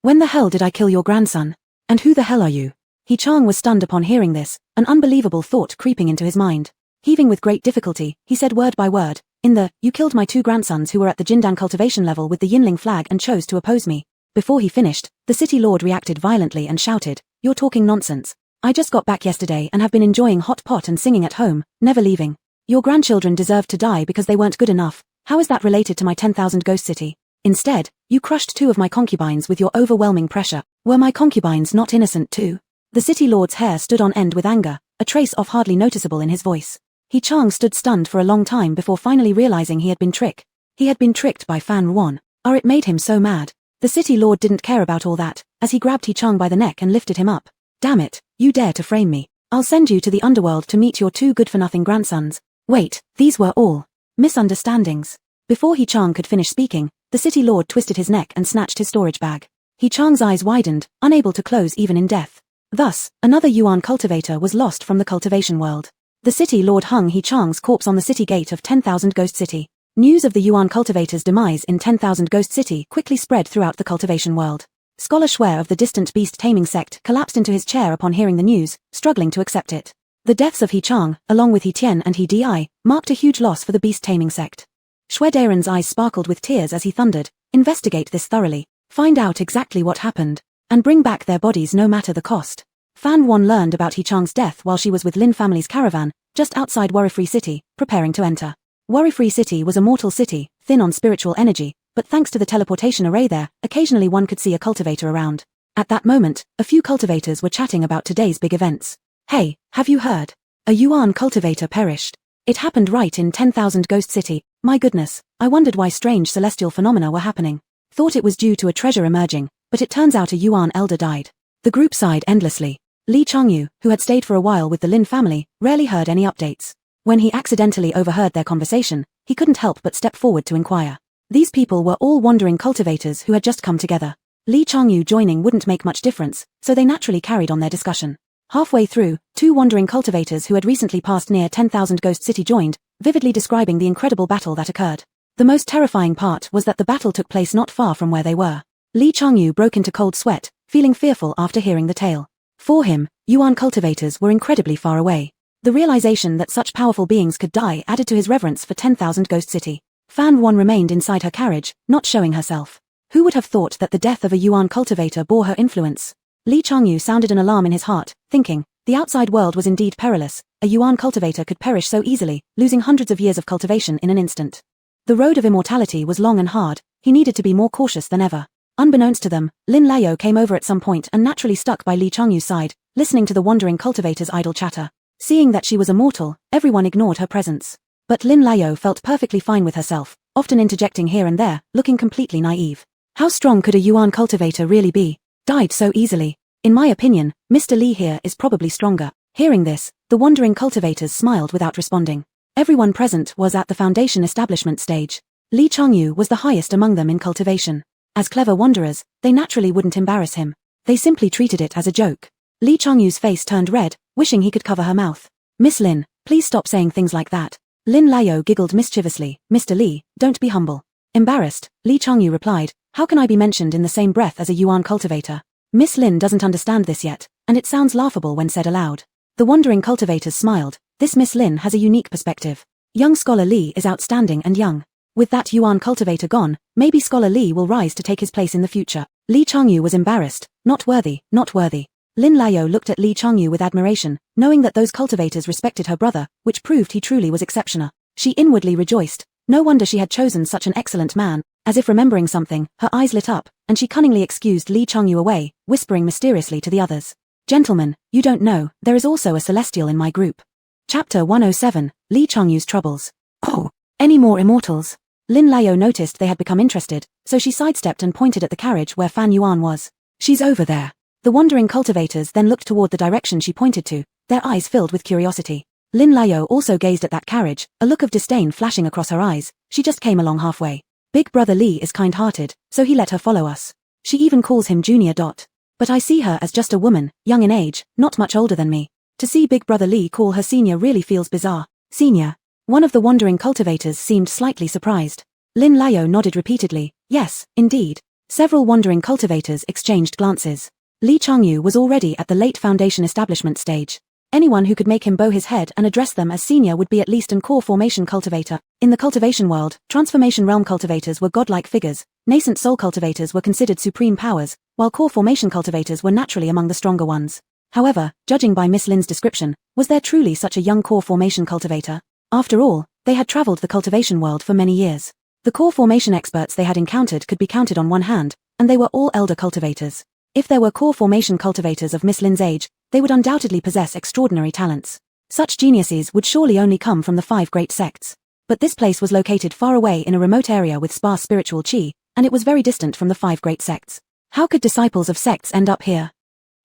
When the hell did I kill your grandson? And who the hell are you? He Chang was stunned upon hearing this, an unbelievable thought creeping into his mind. Heaving with great difficulty, he said word by word, you killed my 2 grandsons who were at the Jindan cultivation level with the Yinling flag and chose to oppose me. Before he finished, the city lord reacted violently and shouted, you're talking nonsense. I just got back yesterday and have been enjoying hot pot and singing at home, never leaving. Your grandchildren deserved to die because they weren't good enough. How is that related to my 10,000 Ghost City? Instead, you crushed 2 of my concubines with your overwhelming pressure. Were my concubines not innocent too? The city lord's hair stood on end with anger, a trace of hardly noticeable in his voice. He Chang stood stunned for a long time before finally realizing he had been tricked. He had been tricked by Fan Ruan. It made him so mad. The city lord didn't care about all that, as he grabbed He Chang by the neck and lifted him up. Damn it, you dare to frame me. I'll send you to the underworld to meet your 2 good-for-nothing grandsons. Wait, these were all misunderstandings. Before He Chang could finish speaking, the city lord twisted his neck and snatched his storage bag. He Chang's eyes widened, unable to close even in death. Thus, another Yuan cultivator was lost from the cultivation world. The city lord hung He Chang's corpse on the city gate of 10,000 Ghost City. News of the Yuan cultivator's demise in 10,000 Ghost City quickly spread throughout the cultivation world. Scholar Shuai of the distant beast-taming sect collapsed into his chair upon hearing the news, struggling to accept it. The deaths of He Chang, along with He Tian and He Di, marked a huge loss for the beast-taming sect. Shuai Daren's eyes sparkled with tears as he thundered, investigate this thoroughly, find out exactly what happened, and bring back their bodies no matter the cost. Fan Ruan learned about He Chang's death while she was with Lin family's caravan, just outside Worry-Free City, preparing to enter. Worry-Free City was a mortal city, thin on spiritual energy, but thanks to the teleportation array there, occasionally one could see a cultivator around. At that moment, a few cultivators were chatting about today's big events. Hey, have you heard? A Yuan cultivator perished. It happened right in 10,000 Ghost City. My goodness, I wondered why strange celestial phenomena were happening. Thought it was due to a treasure emerging, but it turns out a Yuan elder died. The group sighed endlessly. Li Changyu, who had stayed for a while with the Lin family, rarely heard any updates. When he accidentally overheard their conversation, he couldn't help but step forward to inquire. These people were all wandering cultivators who had just come together. Li Changyu joining wouldn't make much difference, so they naturally carried on their discussion. Halfway through, two wandering cultivators who had recently passed near 10,000 Ghost City joined, vividly describing the incredible battle that occurred. The most terrifying part was that the battle took place not far from where they were. Lee Changyu broke into cold sweat, feeling fearful after hearing the tale. For him, Yuan cultivators were incredibly far away. The realization that such powerful beings could die added to his reverence for 10,000 Ghost City. Fan Yuan remained inside her carriage, not showing herself. Who would have thought that the death of a Yuan cultivator bore her influence? Lee Changyu sounded an alarm in his heart, thinking, the outside world was indeed perilous. A Yuan cultivator could perish so easily, losing hundreds of years of cultivation in an instant. The road of immortality was long and hard, he needed to be more cautious than ever. Unbeknownst to them, Lin Layo came over at some point and naturally stuck by Lee Changyu's side, listening to the wandering cultivator's idle chatter. Seeing that she was immortal, everyone ignored her presence. But Lin Layo felt perfectly fine with herself, often interjecting here and there, looking completely naive. How strong could a Yuan cultivator really be? Died so easily. In my opinion, Mr. Lee here is probably stronger. Hearing this, the wandering cultivators smiled without responding. Everyone present was at the foundation establishment stage. Lee Changyu was the highest among them in cultivation. As clever wanderers, they naturally wouldn't embarrass him. They simply treated it as a joke. Lee Changyu's face turned red, wishing he could cover her mouth. Miss Lin, please stop saying things like that. Lin Layo giggled mischievously. Mr. Lee, don't be humble. Embarrassed, Lee Changyu replied, how can I be mentioned in the same breath as a Yuan cultivator? Miss Lin doesn't understand this yet, and it sounds laughable when said aloud. The wandering cultivators smiled. This Miss Lin has a unique perspective. Young Scholar Lee is outstanding and young. With that Yuan cultivator gone, maybe Scholar Lee will rise to take his place in the future. Lee Changyu was embarrassed. Not worthy, not worthy. Lin Layo looked at Lee Changyu with admiration, knowing that those cultivators respected her brother, which proved he truly was exceptional. She inwardly rejoiced. No wonder she had chosen such an excellent man. As if remembering something, her eyes lit up, and she cunningly excused Lee Changyu away, whispering mysteriously to the others. Gentlemen, you don't know, there is also a celestial in my group. Chapter 107, Lee Changyu's Troubles. Oh, any more immortals? Lin Layo noticed they had become interested, so she sidestepped and pointed at the carriage where Fan Yuan was. She's over there. The wandering cultivators then looked toward the direction she pointed to, their eyes filled with curiosity. Lin Layo also gazed at that carriage, a look of disdain flashing across her eyes. She just came along halfway. Big brother Lee is kind-hearted, so he let her follow us. She even calls him Junior. But I see her as just a woman, young in age, not much older than me. To see Big brother Lee call her senior really feels bizarre. Senior? One of the wandering cultivators seemed slightly surprised. Lin Layo nodded repeatedly. Yes, indeed. Several wandering cultivators exchanged glances. Lee Changyu was already at the late foundation establishment stage. Anyone who could make him bow his head and address them as senior would be at least an core formation cultivator. In the cultivation world, transformation realm cultivators were godlike figures, nascent soul cultivators were considered supreme powers, while core formation cultivators were naturally among the stronger ones. However, judging by Miss Lin's description, was there truly such a young core formation cultivator? After all, they had traveled the cultivation world for many years. The core formation experts they had encountered could be counted on one hand, and they were all elder cultivators. If there were core formation cultivators of Miss Lin's age, they would undoubtedly possess extraordinary talents. Such geniuses would surely only come from the 5 great sects. But this place was located far away in a remote area with sparse spiritual chi, and it was very distant from the 5 great sects. How could disciples of sects end up here?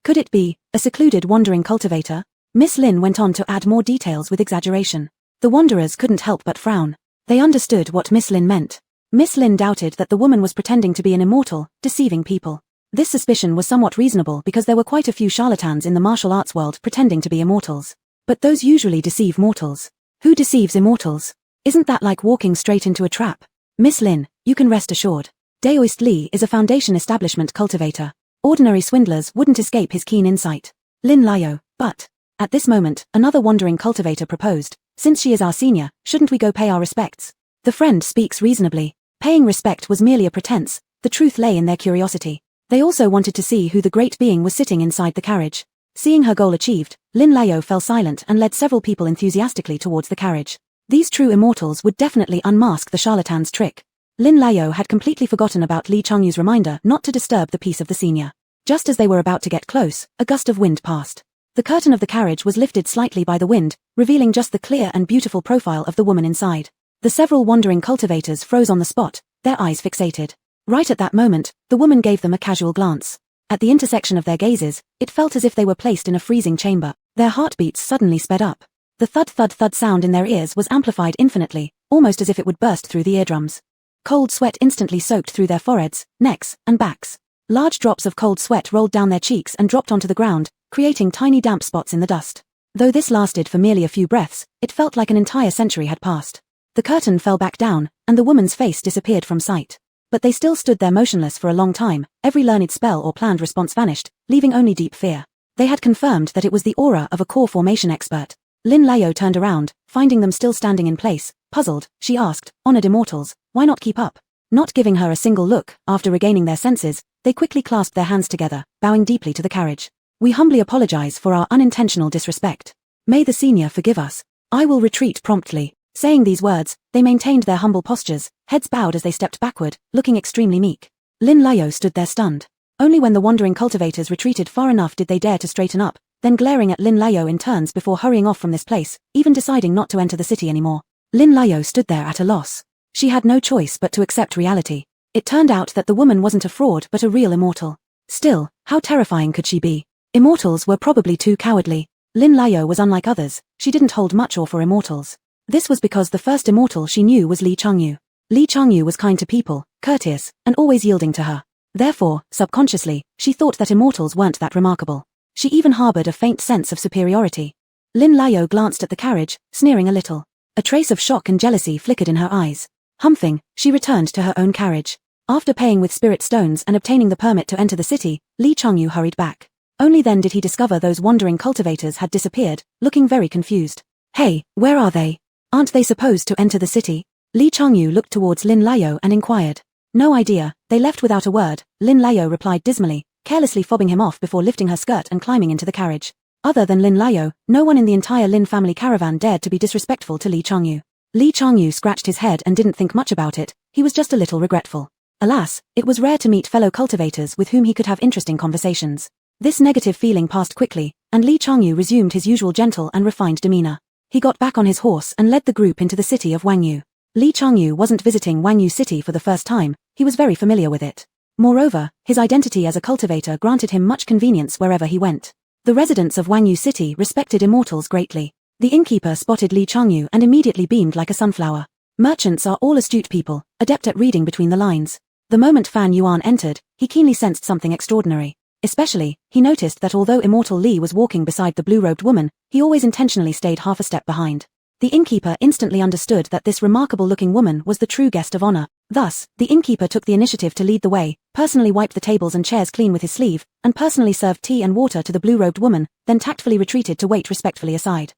Could it be a secluded wandering cultivator? Miss Lin went on to add more details with exaggeration. The wanderers couldn't help but frown. They understood what Miss Lin meant. Miss Lin doubted that the woman was pretending to be an immortal, deceiving people. This suspicion was somewhat reasonable because there were quite a few charlatans in the martial arts world pretending to be immortals. But those usually deceive mortals. Who deceives immortals? Isn't that like walking straight into a trap? Miss Lin, you can rest assured. Daoist Lee is a foundation establishment cultivator. Ordinary swindlers wouldn't escape his keen insight. Lin Layo, but... At this moment, another wandering cultivator proposed, since she is our senior, shouldn't we go pay our respects? The friend speaks reasonably. Paying respect was merely a pretense, the truth lay in their curiosity. They also wanted to see who the great being was sitting inside the carriage. Seeing her goal achieved, Lin Layo fell silent and led several people enthusiastically towards the carriage. These true immortals would definitely unmask the charlatan's trick. Lin Layo had completely forgotten about Lee Changyu's reminder not to disturb the peace of the senior. Just as they were about to get close, a gust of wind passed. The curtain of the carriage was lifted slightly by the wind, revealing just the clear and beautiful profile of the woman inside. The several wandering cultivators froze on the spot, their eyes fixated. Right at that moment, the woman gave them a casual glance. At the intersection of their gazes, it felt as if they were placed in a freezing chamber. Their heartbeats suddenly sped up. The thud-thud-thud sound in their ears was amplified infinitely, almost as if it would burst through the eardrums. Cold sweat instantly soaked through their foreheads, necks, and backs. Large drops of cold sweat rolled down their cheeks and dropped onto the ground, creating tiny damp spots in the dust. Though this lasted for merely a few breaths, it felt like an entire century had passed. The curtain fell back down, and the woman's face disappeared from sight. But they still stood there motionless for a long time, every learned spell or planned response vanished, leaving only deep fear. They had confirmed that it was the aura of a core formation expert. Lin Lao turned around, finding them still standing in place. Puzzled, she asked, "Honored immortals, why not keep up?" Not giving her a single look, after regaining their senses, they quickly clasped their hands together, bowing deeply to the carriage. "We humbly apologize for our unintentional disrespect. May the senior forgive us. I will retreat promptly." Saying these words, they maintained their humble postures, heads bowed as they stepped backward, looking extremely meek. Lin Lao stood there stunned. Only when the wandering cultivators retreated far enough did they dare to straighten up, then glaring at Lin Lao in turns before hurrying off from this place, even deciding not to enter the city anymore. Lin Lao stood there at a loss. She had no choice but to accept reality. It turned out that the woman wasn't a fraud but a real immortal. Still, how terrifying could she be? Immortals were probably too cowardly. Lin Lao was unlike others, she didn't hold much awe for immortals. This was because the first immortal she knew was Li Changyu. Li Changyu was kind to people, courteous, and always yielding to her. Therefore, subconsciously, she thought that immortals weren't that remarkable. She even harbored a faint sense of superiority. Lin Lao glanced at the carriage, sneering a little. A trace of shock and jealousy flickered in her eyes. Humping, she returned to her own carriage. After paying with spirit stones and obtaining the permit to enter the city, Li Changyu hurried back. Only then did he discover those wandering cultivators had disappeared, looking very confused. "Hey, where are they? Aren't they supposed to enter the city?" Li Changyu looked towards Lin Lao and inquired. "No idea, they left without a word," Lin Lao replied dismally, carelessly fobbing him off before lifting her skirt and climbing into the carriage. Other than Lin Lao, no one in the entire Lin family caravan dared to be disrespectful to Li Changyu. Li Changyu scratched his head and didn't think much about it, he was just a little regretful. Alas, it was rare to meet fellow cultivators with whom he could have interesting conversations. This negative feeling passed quickly, and Li Changyu resumed his usual gentle and refined demeanor. He got back on his horse and led the group into the city of Wangyu. Li Changyu wasn't visiting Wangyu City for the first time, he was very familiar with it. Moreover, his identity as a cultivator granted him much convenience wherever he went. The residents of Wangyu City respected immortals greatly. The innkeeper spotted Li Changyu and immediately beamed like a sunflower. Merchants are all astute people, adept at reading between the lines. The moment Fan Yuan entered, he keenly sensed something extraordinary. Especially, he noticed that although Immortal Li was walking beside the blue-robed woman, he always intentionally stayed half a step behind. The innkeeper instantly understood that this remarkable-looking woman was the true guest of honor. Thus, the innkeeper took the initiative to lead the way, personally wiped the tables and chairs clean with his sleeve, and personally served tea and water to the blue-robed woman, then tactfully retreated to wait respectfully aside.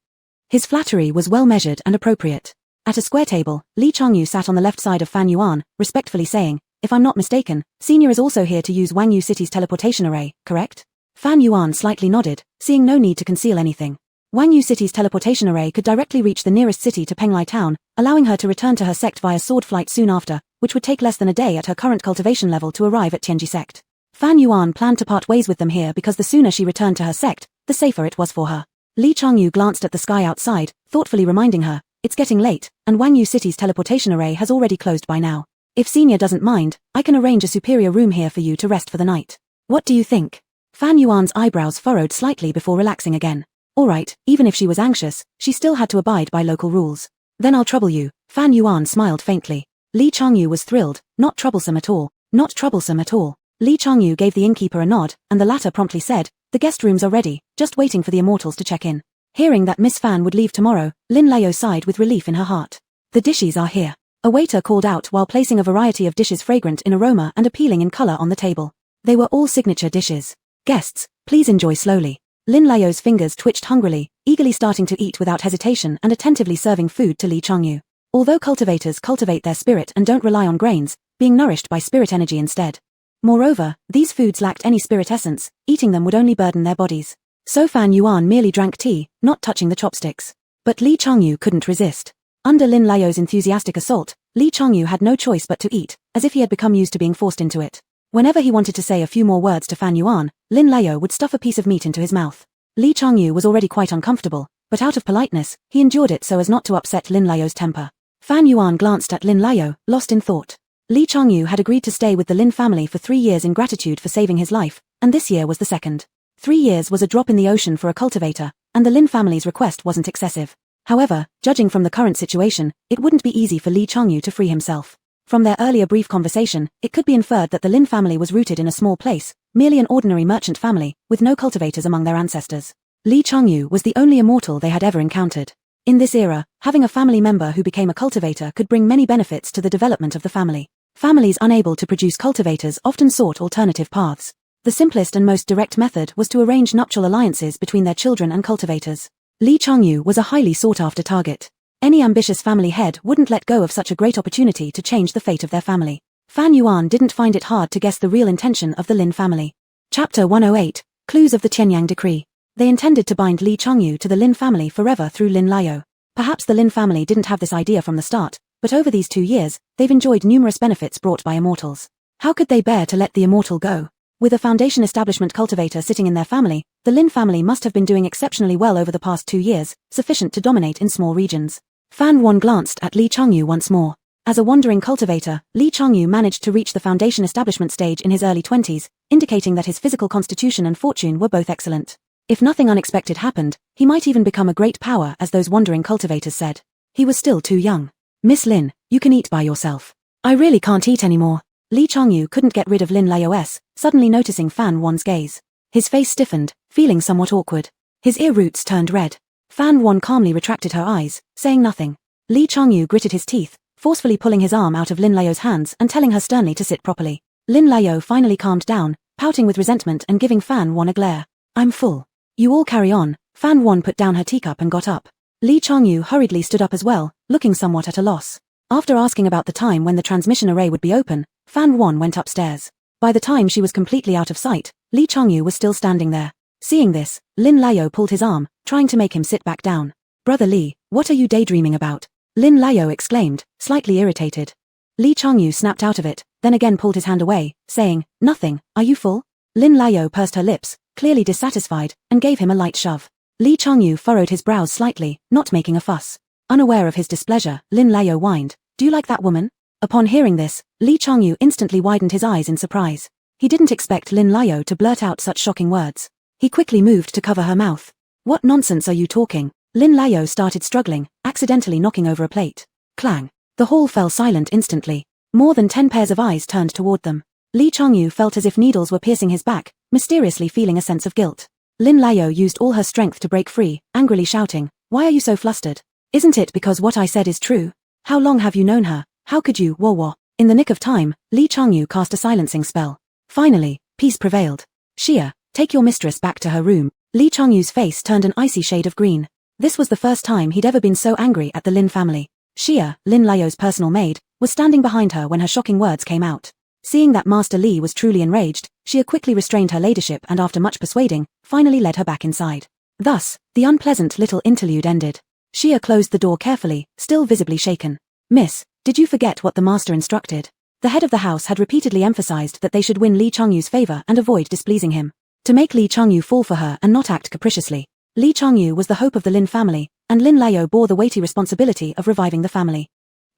His flattery was well measured and appropriate. At a square table, Li Changyu sat on the left side of Fan Yuan, respectfully saying, "If I'm not mistaken, Senior is also here to use Wangyu City's teleportation array, correct?" Fan Yuan slightly nodded, seeing no need to conceal anything. Wangyu City's teleportation array could directly reach the nearest city to Penglai Town, allowing her to return to her sect via sword flight soon after, which would take less than a day at her current cultivation level to arrive at Tianji sect. Fan Yuan planned to part ways with them here because the sooner she returned to her sect, the safer it was for her. Li Changyu glanced at the sky outside, thoughtfully reminding her, "It's getting late, and Wangyu City's teleportation array has already closed by now. If Senior doesn't mind, I can arrange a superior room here for you to rest for the night. What do you think?" Fan Yuan's eyebrows furrowed slightly before relaxing again. Alright, even if she was anxious, she still had to abide by local rules. "Then I'll trouble you," Fan Yuan smiled faintly. Li Changyu was thrilled, not troublesome at all, not troublesome at all. Li Changyu gave the innkeeper a nod, and the latter promptly said, "The guest rooms are ready, just waiting for the immortals to check in." Hearing that Miss Fan would leave tomorrow, Lin Lao sighed with relief in her heart. "The dishes are here." A waiter called out while placing a variety of dishes fragrant in aroma and appealing in color on the table. They were all signature dishes. "Guests, please enjoy slowly." Lin Lao's fingers twitched hungrily, eagerly starting to eat without hesitation and attentively serving food to Li Changyu. Although cultivators cultivate their spirit and don't rely on grains, being nourished by spirit energy instead. Moreover, these foods lacked any spirit essence, eating them would only burden their bodies. So Fan Yuan merely drank tea, not touching the chopsticks. But Li Changyu couldn't resist. Under Lin Lao's enthusiastic assault, Li Changyu had no choice but to eat, as if he had become used to being forced into it. Whenever he wanted to say a few more words to Fan Yuan, Lin Lao would stuff a piece of meat into his mouth. Li Changyu was already quite uncomfortable, but out of politeness, he endured it so as not to upset Lin Lao's temper. Fan Yuan glanced at Lin Lao, lost in thought. Li Changyu had agreed to stay with the Lin family for 3 years in gratitude for saving his life, and this year was the second. 3 years was a drop in the ocean for a cultivator, and the Lin family's request wasn't excessive. However, judging from the current situation, it wouldn't be easy for Li Changyu to free himself. From their earlier brief conversation, it could be inferred that the Lin family was rooted in a small place, merely an ordinary merchant family, with no cultivators among their ancestors. Li Changyu was the only immortal they had ever encountered. In this era, having a family member who became a cultivator could bring many benefits to the development of the family. Families unable to produce cultivators often sought alternative paths. The simplest and most direct method was to arrange nuptial alliances between their children and cultivators. Li Changyu was a highly sought-after target. Any ambitious family head wouldn't let go of such a great opportunity to change the fate of their family. Fan Yuan didn't find it hard to guess the real intention of the Lin family. Chapter 108, Clues of the Qianyang Decree. They intended to bind Li Changyu to the Lin family forever through Lin Liao. Perhaps the Lin family didn't have this idea from the start, but over these 2 years, they've enjoyed numerous benefits brought by immortals. How could they bear to let the immortal go? With a foundation establishment cultivator sitting in their family, the Lin family must have been doing exceptionally well over the past 2 years, sufficient to dominate in small regions. Fan Yuan glanced at Li Changyu once more. As a wandering cultivator, Li Changyu managed to reach the foundation establishment stage in his early 20s, indicating that his physical constitution and fortune were both excellent. If nothing unexpected happened, he might even become a great power, as those wandering cultivators said. He was still too young. Miss Lin, you can eat by yourself. I really can't eat anymore. Li Changyu couldn't get rid of Lin Lao's, suddenly noticing Fan Yuan's gaze. His face stiffened, feeling somewhat awkward. His ear roots turned red. Fan Yuan calmly retracted her eyes, saying nothing. Li Changyu gritted his teeth, forcefully pulling his arm out of Lin Lao's hands and telling her sternly to sit properly. Lin Lao finally calmed down, pouting with resentment and giving Fan Yuan a glare. I'm full. You all carry on. Fan Yuan put down her teacup and got up. Li Changyu hurriedly stood up as well, looking somewhat at a loss. After asking about the time when the transmission array would be open, Fan Yuan went upstairs. By the time she was completely out of sight, Li Changyu was still standing there. Seeing this, Lin Lao pulled his arm, trying to make him sit back down. Brother Li, what are you daydreaming about? Lin Lao exclaimed, slightly irritated. Li Changyu snapped out of it, then again pulled his hand away, saying, Nothing, are you full? Lin Lao pursed her lips, clearly dissatisfied, and gave him a light shove. Li Changyu furrowed his brows slightly, not making a fuss. Unaware of his displeasure, Lin Lao whined, Do you like that woman? Upon hearing this, Li Changyu instantly widened his eyes in surprise. He didn't expect Lin Lao to blurt out such shocking words. He quickly moved to cover her mouth. What nonsense are you talking? Lin Lao started struggling, accidentally knocking over a plate. Clang. The hall fell silent instantly. More than 10 pairs of eyes turned toward them. Li Changyu felt as if needles were piercing his back, mysteriously feeling a sense of guilt. Lin Lao used all her strength to break free, angrily shouting, Why are you so flustered? Isn't it because what I said is true? How long have you known her? How could you, Wo? In the nick of time, Li Changyu cast a silencing spell. Finally, peace prevailed. Xia, take your mistress back to her room. Li Changyu's face turned an icy shade of green. This was the first time he'd ever been so angry at the Lin family. Xia, Lin Lao's personal maid, was standing behind her when her shocking words came out. Seeing that Master Li was truly enraged, Xia quickly restrained her ladyship and after much persuading, finally led her back inside. Thus, the unpleasant little interlude ended. Xia closed the door carefully, still visibly shaken. Miss, did you forget what the master instructed? The head of the house had repeatedly emphasized that they should win Li Changyu's favor and avoid displeasing him. To make Li Changyu fall for her and not act capriciously. Li Changyu was the hope of the Lin family, and Lin Lao bore the weighty responsibility of reviving the family.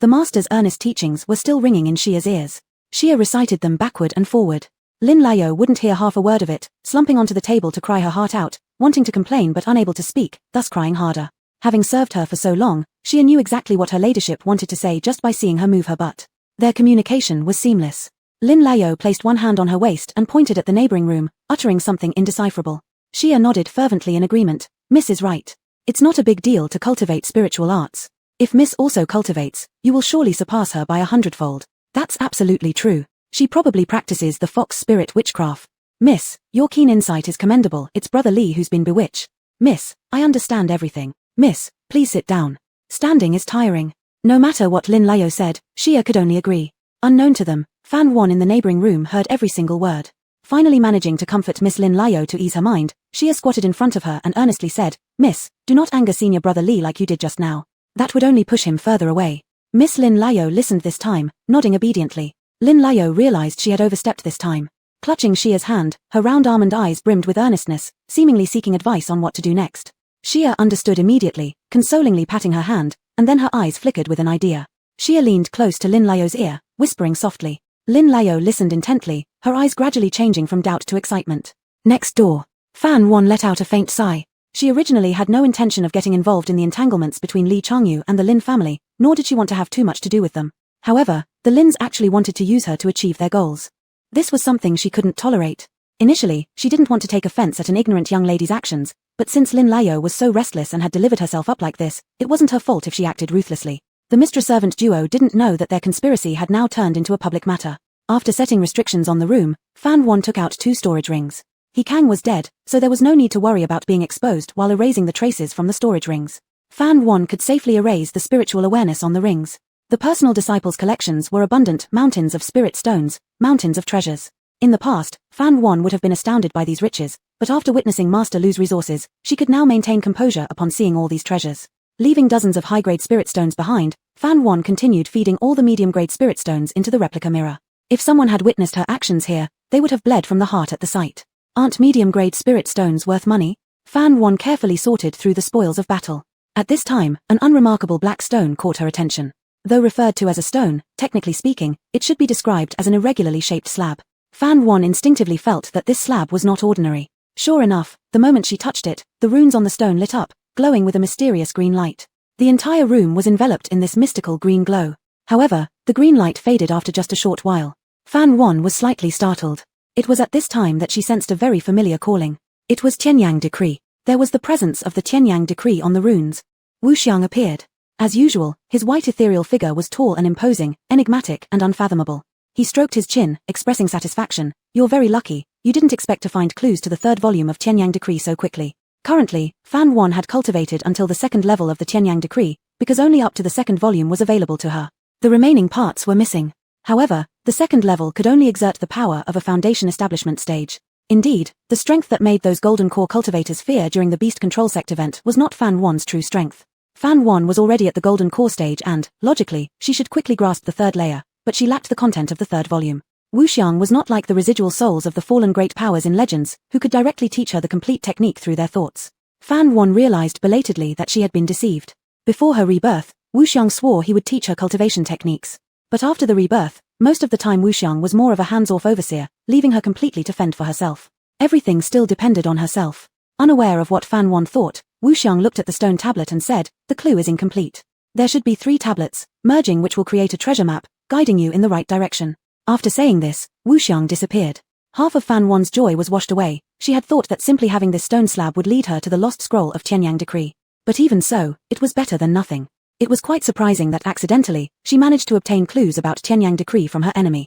The master's earnest teachings were still ringing in Xia's ears. Xia recited them backward and forward. Lin Lao wouldn't hear half a word of it, slumping onto the table to cry her heart out, wanting to complain but unable to speak, thus crying harder. Having served her for so long, Xia knew exactly what her ladyship wanted to say just by seeing her move her butt. Their communication was seamless. Lin Lao placed one hand on her waist and pointed at the neighboring room, uttering something indecipherable. Xia nodded fervently in agreement. Miss is right. It's not a big deal to cultivate spiritual arts. If Miss also cultivates, you will surely surpass her by 100-fold. That's absolutely true. She probably practices the fox spirit witchcraft. Miss, your keen insight is commendable. It's Brother Li who's been bewitched. Miss, I understand everything. Miss, please sit down. Standing is tiring. No matter what Lin Lao said, Xia could only agree. Unknown to them, Fan Yuan in the neighboring room heard every single word. Finally managing to comfort Miss Lin Lao to ease her mind, Xia squatted in front of her and earnestly said, Miss, do not anger senior Brother Li like you did just now. That would only push him further away. Miss Lin Lao listened this time, nodding obediently. Lin Lao realized she had overstepped this time. Clutching Xia's hand, her round almond eyes brimmed with earnestness, seemingly seeking advice on what to do next. Xia understood immediately, consolingly patting her hand, and then her eyes flickered with an idea. Xia leaned close to Lin Lao's ear, whispering softly. Lin Lao listened intently, her eyes gradually changing from doubt to excitement. Next door. Fan Yuan let out a faint sigh. She originally had no intention of getting involved in the entanglements between Li Changyu and the Lin family, nor did she want to have too much to do with them. However, The Lins actually wanted to use her to achieve their goals. This was something she couldn't tolerate. Initially, she didn't want to take offense at an ignorant young lady's actions, but since Lin Layo was so restless and had delivered herself up like this, it wasn't her fault if she acted ruthlessly. The mistress-servant duo didn't know that their conspiracy had now turned into a public matter. After setting restrictions on the room, Fan Wan took out 2 storage rings. He Kang was dead, so there was no need to worry about being exposed while erasing the traces from the storage rings. Fan Wan could safely erase the spiritual awareness on the rings. The personal disciples' collections were abundant, mountains of spirit stones, mountains of treasures. In the past, Fan Wan would have been astounded by these riches, but after witnessing Master lose resources, she could now maintain composure upon seeing all these treasures. Leaving dozens of high-grade spirit stones behind, Fan Wan continued feeding all the medium-grade spirit stones into the replica mirror. If someone had witnessed her actions here, they would have bled from the heart at the sight. Aren't medium-grade spirit stones worth money? Fan Wan carefully sorted through the spoils of battle. At this time, an unremarkable black stone caught her attention. Though referred to as a stone, technically speaking, it should be described as an irregularly shaped slab. Fan Wan instinctively felt that this slab was not ordinary. Sure enough, the moment she touched it, the runes on the stone lit up, glowing with a mysterious green light. The entire room was enveloped in this mystical green glow. However, the green light faded after just a short while. Fan Wan was slightly startled. It was at this time that she sensed a very familiar calling. It was Tianyang Decree. There was the presence of the Tianyang Decree on the runes. Wuxiang appeared. As usual, his white ethereal figure was tall and imposing, enigmatic and unfathomable. He stroked his chin, expressing satisfaction. You're very lucky. You didn't expect to find clues to the 3rd volume of Tianyang Decree so quickly. Currently, Fan Wan had cultivated until the 2nd level of the Tianyang Decree, because only up to the 2nd volume was available to her. The remaining parts were missing. However, the 2nd level could only exert the power of a foundation establishment stage. Indeed, the strength that made those golden core cultivators fear during the Beast Control Sect event was not Fan Wan's true strength. Fan Wan was already at the golden core stage and, logically, she should quickly grasp the 3rd layer, but she lacked the content of the 3rd volume. Wuxiang was not like the residual souls of the fallen great powers in Legends, who could directly teach her the complete technique through their thoughts. Fan Wan realized belatedly that she had been deceived. Before her rebirth, Wuxiang swore he would teach her cultivation techniques. But after the rebirth, most of the time Wuxiang was more of a hands-off overseer, leaving her completely to fend for herself. Everything still depended on herself. Unaware of what Fan Wan thought, Wuxiang looked at the stone tablet and said, the clue is incomplete. There should be 3 tablets, merging which will create a treasure map, guiding you in the right direction. After saying this, Wuxiang disappeared. Half of Fan Wan's joy was washed away. She had thought that simply having this stone slab would lead her to the lost scroll of Tianyang Decree. But even so, it was better than nothing. It was quite surprising that accidentally, she managed to obtain clues about Tianyang Decree from her enemy.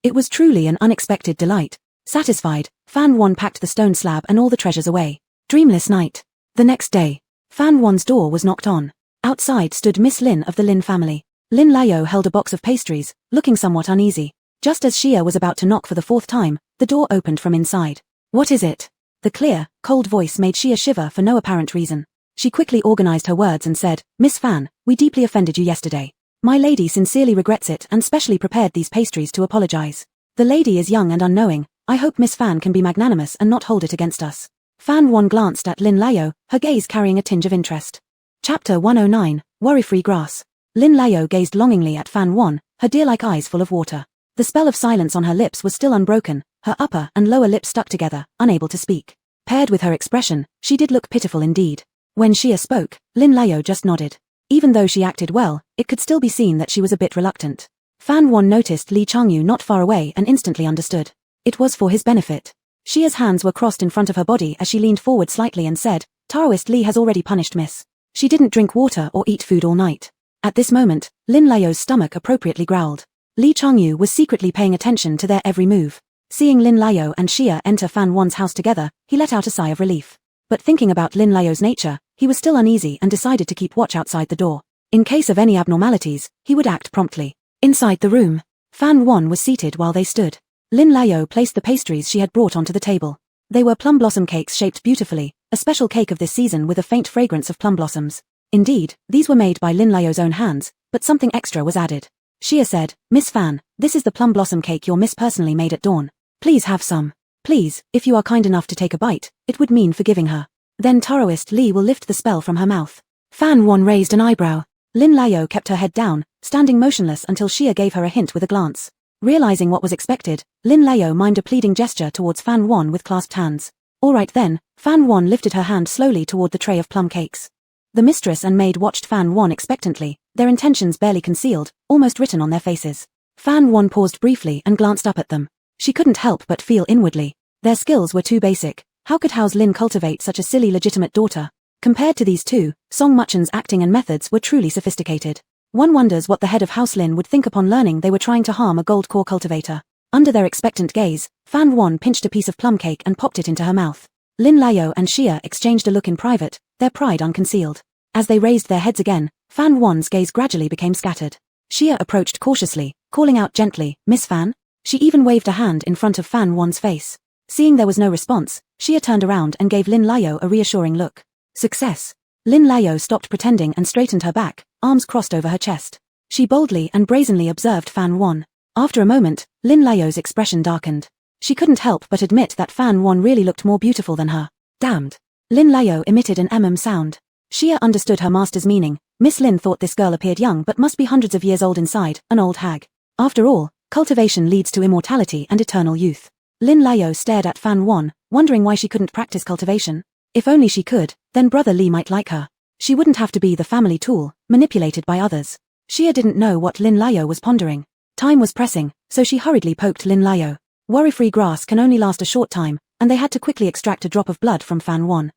It was truly an unexpected delight. Satisfied, Fan Wan packed the stone slab and all the treasures away. Dreamless night. The next day, Fan Wan's door was knocked on. Outside stood Miss Lin of the Lin family. Lin Layo held a box of pastries, looking somewhat uneasy. Just as Xia was about to knock for the 4th time, the door opened from inside. What is it? The clear, cold voice made Xia shiver for no apparent reason. She quickly organized her words and said, Miss Fan, we deeply offended you yesterday. My lady sincerely regrets it and specially prepared these pastries to apologize. The lady is young and unknowing. I hope Miss Fan can be magnanimous and not hold it against us. Fan Wan glanced at Lin Layo, her gaze carrying a tinge of interest. Chapter 109, Worry-Free Grass. Lin Layo gazed longingly at Fan Wan, her deer-like eyes full of water. The spell of silence on her lips was still unbroken, her upper and lower lips stuck together, unable to speak. Paired with her expression, she did look pitiful indeed. When Xia spoke, Lin Layo just nodded. Even though she acted well, it could still be seen that she was a bit reluctant. Fan Wan noticed Li Changyu not far away and instantly understood. It was for his benefit. Xia's hands were crossed in front of her body as she leaned forward slightly and said, Taoist Li has already punished Miss. She didn't drink water or eat food all night. At this moment, Lin Layo's stomach appropriately growled. Li Changyu was secretly paying attention to their every move. Seeing Lin Layo and Xia enter Fan Wan's house together, he let out a sigh of relief. But thinking about Lin Layo's nature, he was still uneasy and decided to keep watch outside the door. In case of any abnormalities, he would act promptly. Inside the room, Fan Wan was seated while they stood. Lin Layo placed the pastries she had brought onto the table. They were plum blossom cakes shaped beautifully, a special cake of this season with a faint fragrance of plum blossoms. Indeed, these were made by Lin Layo's own hands, but something extra was added. Xia said, Miss Fan, this is the plum blossom cake your miss personally made at dawn. Please have some. Please, if you are kind enough to take a bite, it would mean forgiving her. Then Taoist Li will lift the spell from her mouth. Fan Wan raised an eyebrow. Lin Layo kept her head down, standing motionless until Xia gave her a hint with a glance. Realizing what was expected, Lin Layo mimed a pleading gesture towards Fan Wan with clasped hands. All right then, Fan Wan lifted her hand slowly toward the tray of plum cakes. The mistress and maid watched Fan Wan expectantly, their intentions barely concealed, almost written on their faces. Fan Wan paused briefly and glanced up at them. She couldn't help but feel inwardly. Their skills were too basic. How could House Lin cultivate such a silly legitimate daughter? Compared to these two, Song Muchen's acting and methods were truly sophisticated. One wonders what the head of House Lin would think upon learning they were trying to harm a gold core cultivator. Under their expectant gaze, Fan Wan pinched a piece of plum cake and popped it into her mouth. Lin Layo and Xia exchanged a look in private, their pride unconcealed. As they raised their heads again, Fan Wan's gaze gradually became scattered. Xia approached cautiously, calling out gently, "Miss Fan?" She even waved a hand in front of Fan Wan's face. Seeing there was no response, Xia turned around and gave Lin Layo a reassuring look. Success. Lin Layo stopped pretending and straightened her back, arms crossed over her chest. She boldly and brazenly observed Fan Wan. After a moment, Lin Layo's expression darkened. She couldn't help but admit that Fan Wan really looked more beautiful than her. Damned. Lin Layo emitted an sound. Xia understood her master's meaning. Miss Lin thought this girl appeared young but must be hundreds of years old inside, an old hag. After all, cultivation leads to immortality and eternal youth. Lin Layo stared at Fan Wan, wondering why she couldn't practice cultivation. If only she could, then Brother Li might like her. She wouldn't have to be the family tool, manipulated by others. Xia didn't know what Lin Layo was pondering. Time was pressing, so she hurriedly poked Lin Layo. Worry-free grass can only last a short time, and they had to quickly extract a drop of blood from Fan Wan.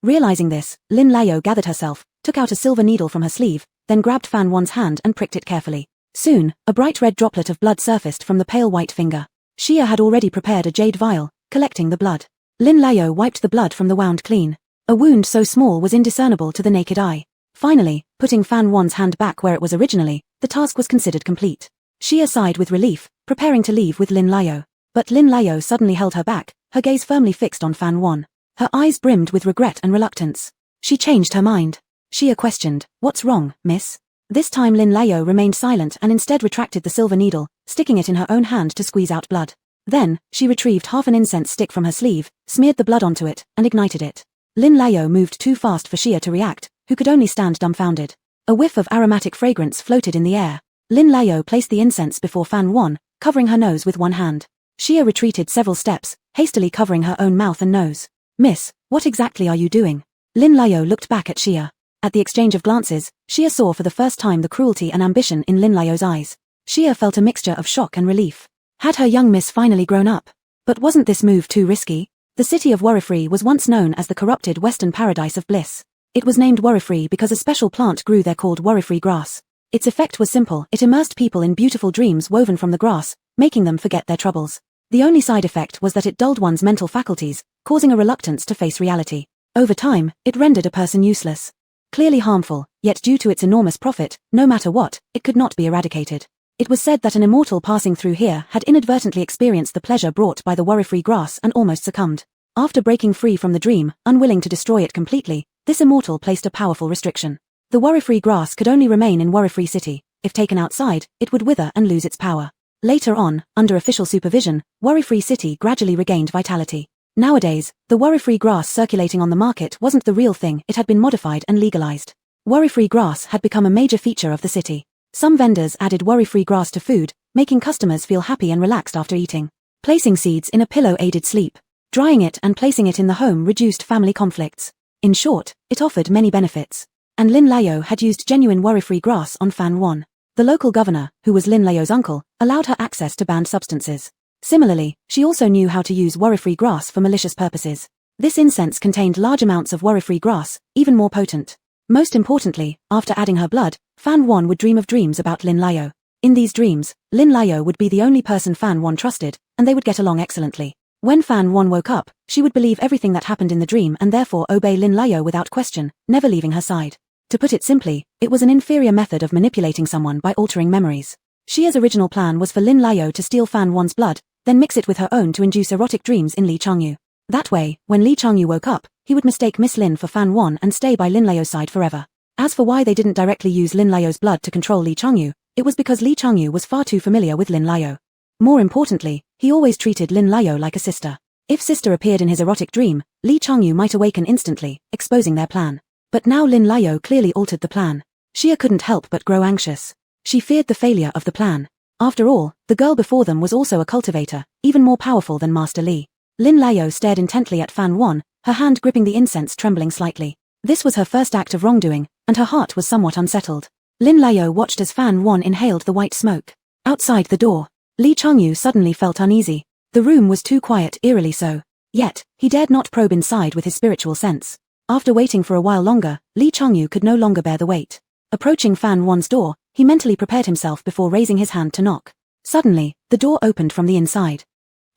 Realizing this, Lin Layo gathered herself, took out a silver needle from her sleeve, then grabbed Fan Wan's hand and pricked it carefully. Soon, a bright red droplet of blood surfaced from the pale white finger. Xia had already prepared a jade vial, collecting the blood. Lin Layo wiped the blood from the wound clean. A wound so small was indiscernible to the naked eye. Finally, putting Fan Wan's hand back where it was originally, the task was considered complete. Xia sighed with relief, preparing to leave with Lin Layo. But Lin Layo suddenly held her back, her gaze firmly fixed on Fan Wan. Her eyes brimmed with regret and reluctance. She changed her mind. Xia questioned, "What's wrong, miss?" This time Lin Layo remained silent and instead retracted the silver needle, sticking it in her own hand to squeeze out blood. Then, she retrieved half an incense stick from her sleeve, smeared the blood onto it, and ignited it. Lin Layo moved too fast for Xia to react, who could only stand dumbfounded. A whiff of aromatic fragrance floated in the air. Lin Layo placed the incense before Fan Wan, covering her nose with one hand. Xia retreated several steps, hastily covering her own mouth and nose. "Miss, what exactly are you doing?" Lin Layo looked back at Xia. At the exchange of glances, Xia saw for the first time the cruelty and ambition in Lin Layo's eyes. Xia felt a mixture of shock and relief. Had her young miss finally grown up? But wasn't this move too risky? The city of Worry-free was once known as the corrupted western paradise of bliss. It was named Worry-free because a special plant grew there called worry-free grass. Its effect was simple, it immersed people in beautiful dreams woven from the grass, making them forget their troubles. The only side effect was that it dulled one's mental faculties, causing a reluctance to face reality. Over time, it rendered a person useless. Clearly harmful, yet due to its enormous profit, no matter what, it could not be eradicated. It was said that an immortal passing through here had inadvertently experienced the pleasure brought by the worry-free grass and almost succumbed. After breaking free from the dream, unwilling to destroy it completely, this immortal placed a powerful restriction. The worry-free grass could only remain in Worry-free City. If taken outside, it would wither and lose its power. Later on, under official supervision, Worry-free City gradually regained vitality. Nowadays, the worry-free grass circulating on the market wasn't the real thing, it had been modified and legalized. Worry-free grass had become a major feature of the city. Some vendors added worry-free grass to food, making customers feel happy and relaxed after eating. Placing seeds in a pillow aided sleep. Drying it and placing it in the home reduced family conflicts. In short, it offered many benefits. And Lin Layo had used genuine worry-free grass on Fan Wan. The local governor, who was Lin Layo's uncle, allowed her access to banned substances. Similarly, she also knew how to use worry-free grass for malicious purposes. This incense contained large amounts of worry-free grass, even more potent. Most importantly, after adding her blood, Fan Wan would dream of dreams about Lin Layo. In these dreams, Lin Layo would be the only person Fan Wan trusted, and they would get along excellently. When Fan Wan woke up, she would believe everything that happened in the dream and therefore obey Lin Layo without question, never leaving her side. To put it simply, it was an inferior method of manipulating someone by altering memories. Xia's original plan was for Lin Layo to steal Fan Wan's blood, then mix it with her own to induce erotic dreams in Li Changyu. That way, when Li Changyu woke up, he would mistake Miss Lin for Fan Wan and stay by Lin Layo's side forever. As for why they didn't directly use Lin Layo's blood to control Li Changyu, it was because Li Changyu was far too familiar with Lin Layo. More importantly, he always treated Lin Layo like a sister. If sister appeared in his erotic dream, Li Changyu might awaken instantly, exposing their plan. But now Lin Layo clearly altered the plan. Xia couldn't help but grow anxious. She feared the failure of the plan. After all, the girl before them was also a cultivator, even more powerful than Master Li. Lin Layo stared intently at Fan Wan, her hand gripping the incense trembling slightly. This was her first act of wrongdoing, and her heart was somewhat unsettled. Lin Layo watched as Fan Wan inhaled the white smoke. Outside the door, Lee Changyu suddenly felt uneasy. The room was too quiet, eerily so. Yet, he dared not probe inside with his spiritual sense. After waiting for a while longer, Lee Changyu could no longer bear the wait. Approaching Fan Yuan's door, he mentally prepared himself before raising his hand to knock. Suddenly, the door opened from the inside.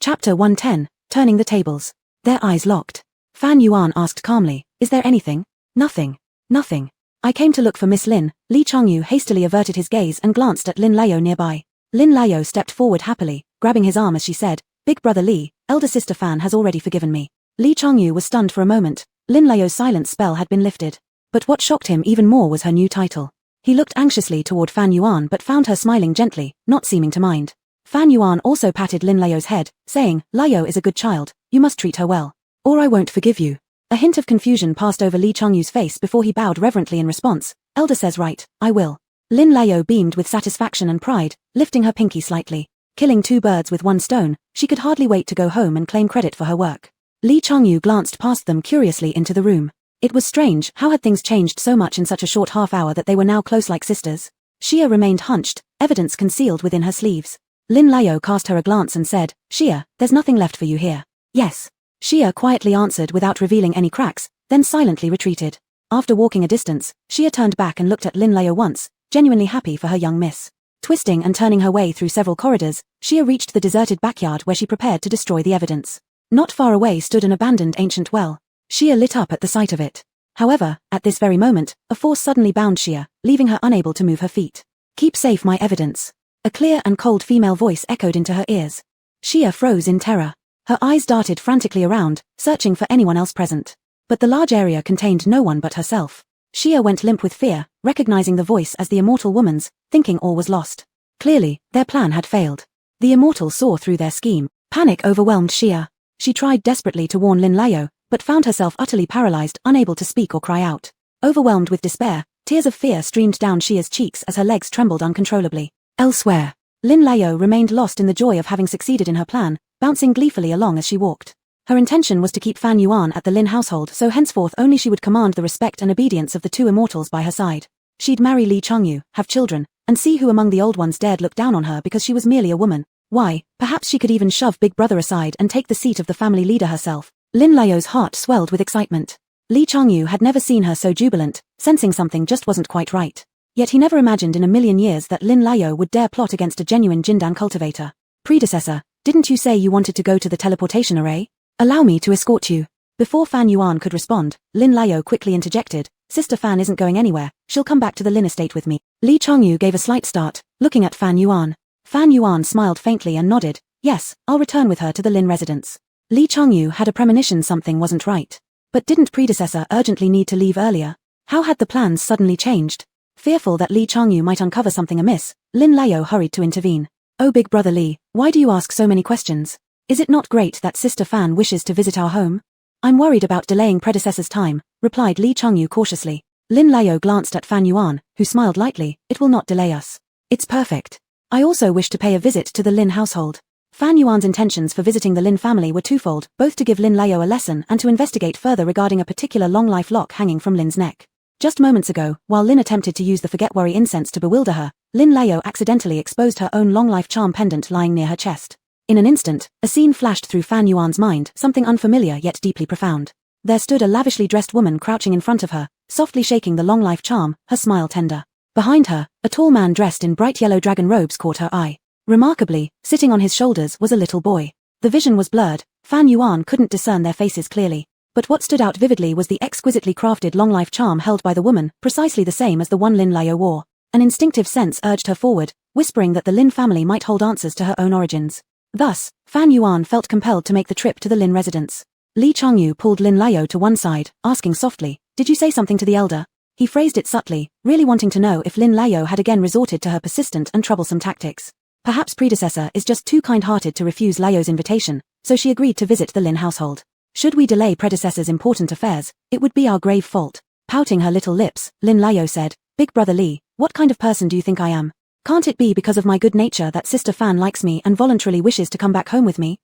Chapter 110, Turning the Tables. Their eyes locked. Fan Yuan asked calmly, "Is there anything?" "Nothing. Nothing. I came to look for Miss Lin." Lee Changyu hastily averted his gaze and glanced at Lin Lao nearby. Lin Lao stepped forward happily, grabbing his arm as she said, "Big brother Lee, elder sister Fan has already forgiven me." Lee Changyu was stunned for a moment. Lin Lao's silent spell had been lifted. But what shocked him even more was her new title. He looked anxiously toward Fan Yuan but found her smiling gently, not seeming to mind. Fan Yuan also patted Lin Lao's head, saying, "Lao is a good child, you must treat her well. Or I won't forgive you." A hint of confusion passed over Lee Changyu's face before he bowed reverently in response. "Elder says right, I will." Lin Lao beamed with satisfaction and pride, lifting her pinky slightly. Killing two birds with one stone, she could hardly wait to go home and claim credit for her work. Lee Changyu glanced past them curiously into the room. It was strange, how had things changed so much in such a short half hour that they were now close like sisters? Xia remained hunched, evidence concealed within her sleeves. Lin Lao cast her a glance and said, "Xia, there's nothing left for you here." "Yes." Xia quietly answered without revealing any cracks, then silently retreated. After walking a distance, Xia turned back and looked at Lin Lao once, genuinely happy for her young miss. Twisting and turning her way through several corridors, Xia reached the deserted backyard where she prepared to destroy the evidence. Not far away stood an abandoned ancient well. Xia lit up at the sight of it. However, at this very moment, a force suddenly bound Xia, leaving her unable to move her feet. "Keep safe my evidence." A clear and cold female voice echoed into her ears. Xia froze in terror. Her eyes darted frantically around, searching for anyone else present. But the large area contained no one but herself. Xia went limp with fear, recognizing the voice as the immortal woman's, thinking all was lost. Clearly, their plan had failed. The immortal saw through their scheme. Panic overwhelmed Xia. She tried desperately to warn Lin Lao, but found herself utterly paralyzed, unable to speak or cry out. Overwhelmed with despair, tears of fear streamed down Xia's cheeks as her legs trembled uncontrollably. Elsewhere, Lin Lao remained lost in the joy of having succeeded in her plan, bouncing gleefully along as she walked. Her intention was to keep Fan Yuan at the Lin household, so henceforth only she would command the respect and obedience of the two immortals by her side. She'd marry Lee Changyu, have children, and see who among the old ones dared look down on her because she was merely a woman. Why, perhaps she could even shove Big Brother aside and take the seat of the family leader herself. Lin Lao's heart swelled with excitement. Lee Changyu had never seen her so jubilant, sensing something just wasn't quite right. Yet he never imagined in a million years that Lin Lao would dare plot against a genuine Jindan cultivator. "Predecessor, didn't you say you wanted to go to the teleportation array? Allow me to escort you." Before Fan Yuan could respond, Lin Lao quickly interjected, "Sister Fan isn't going anywhere, she'll come back to the Lin estate with me." Lee Changyu gave a slight start, looking at Fan Yuan. Fan Yuan smiled faintly and nodded, "Yes, I'll return with her to the Lin residence." Lee Changyu had a premonition something wasn't right. But didn't predecessor urgently need to leave earlier? How had the plans suddenly changed? Fearful that Lee Changyu might uncover something amiss, Lin Lao hurried to intervene. "Oh Big Brother Lee, why do you ask so many questions? Is it not great that Sister Fan wishes to visit our home?" "I'm worried about delaying predecessor's time," replied Lee Changyu cautiously. Lin Lao glanced at Fan Yuan, who smiled lightly, "It will not delay us. It's perfect. I also wish to pay a visit to the Lin household." Fan Yuan's intentions for visiting the Lin family were twofold, both to give Lin Lao a lesson and to investigate further regarding a particular long-life lock hanging from Lin's neck. Just moments ago, while Lin attempted to use the forget-worry incense to bewilder her, Lin Lao accidentally exposed her own long-life charm pendant lying near her chest. In an instant, a scene flashed through Fan Yuan's mind, something unfamiliar yet deeply profound. There stood a lavishly dressed woman crouching in front of her, softly shaking the long-life charm, her smile tender. Behind her, a tall man dressed in bright yellow dragon robes caught her eye. Remarkably, sitting on his shoulders was a little boy. The vision was blurred, Fan Yuan couldn't discern their faces clearly. But what stood out vividly was the exquisitely crafted long-life charm held by the woman, precisely the same as the one Lin Lao wore. An instinctive sense urged her forward, whispering that the Lin family might hold answers to her own origins. Thus, Fan Yuan felt compelled to make the trip to the Lin residence. Lee Changyu pulled Lin Lao to one side, asking softly, "Did you say something to the elder?" He phrased it subtly, really wanting to know if Lin Lao had again resorted to her persistent and troublesome tactics. Perhaps predecessor is just too kind-hearted to refuse Lao's invitation, so she agreed to visit the Lin household. Should we delay predecessor's important affairs, it would be our grave fault. Pouting her little lips, Lin Lao said, "Big Brother Lee, what kind of person do you think I am? Can't it be because of my good nature that Sister Fan likes me and voluntarily wishes to come back home with me?"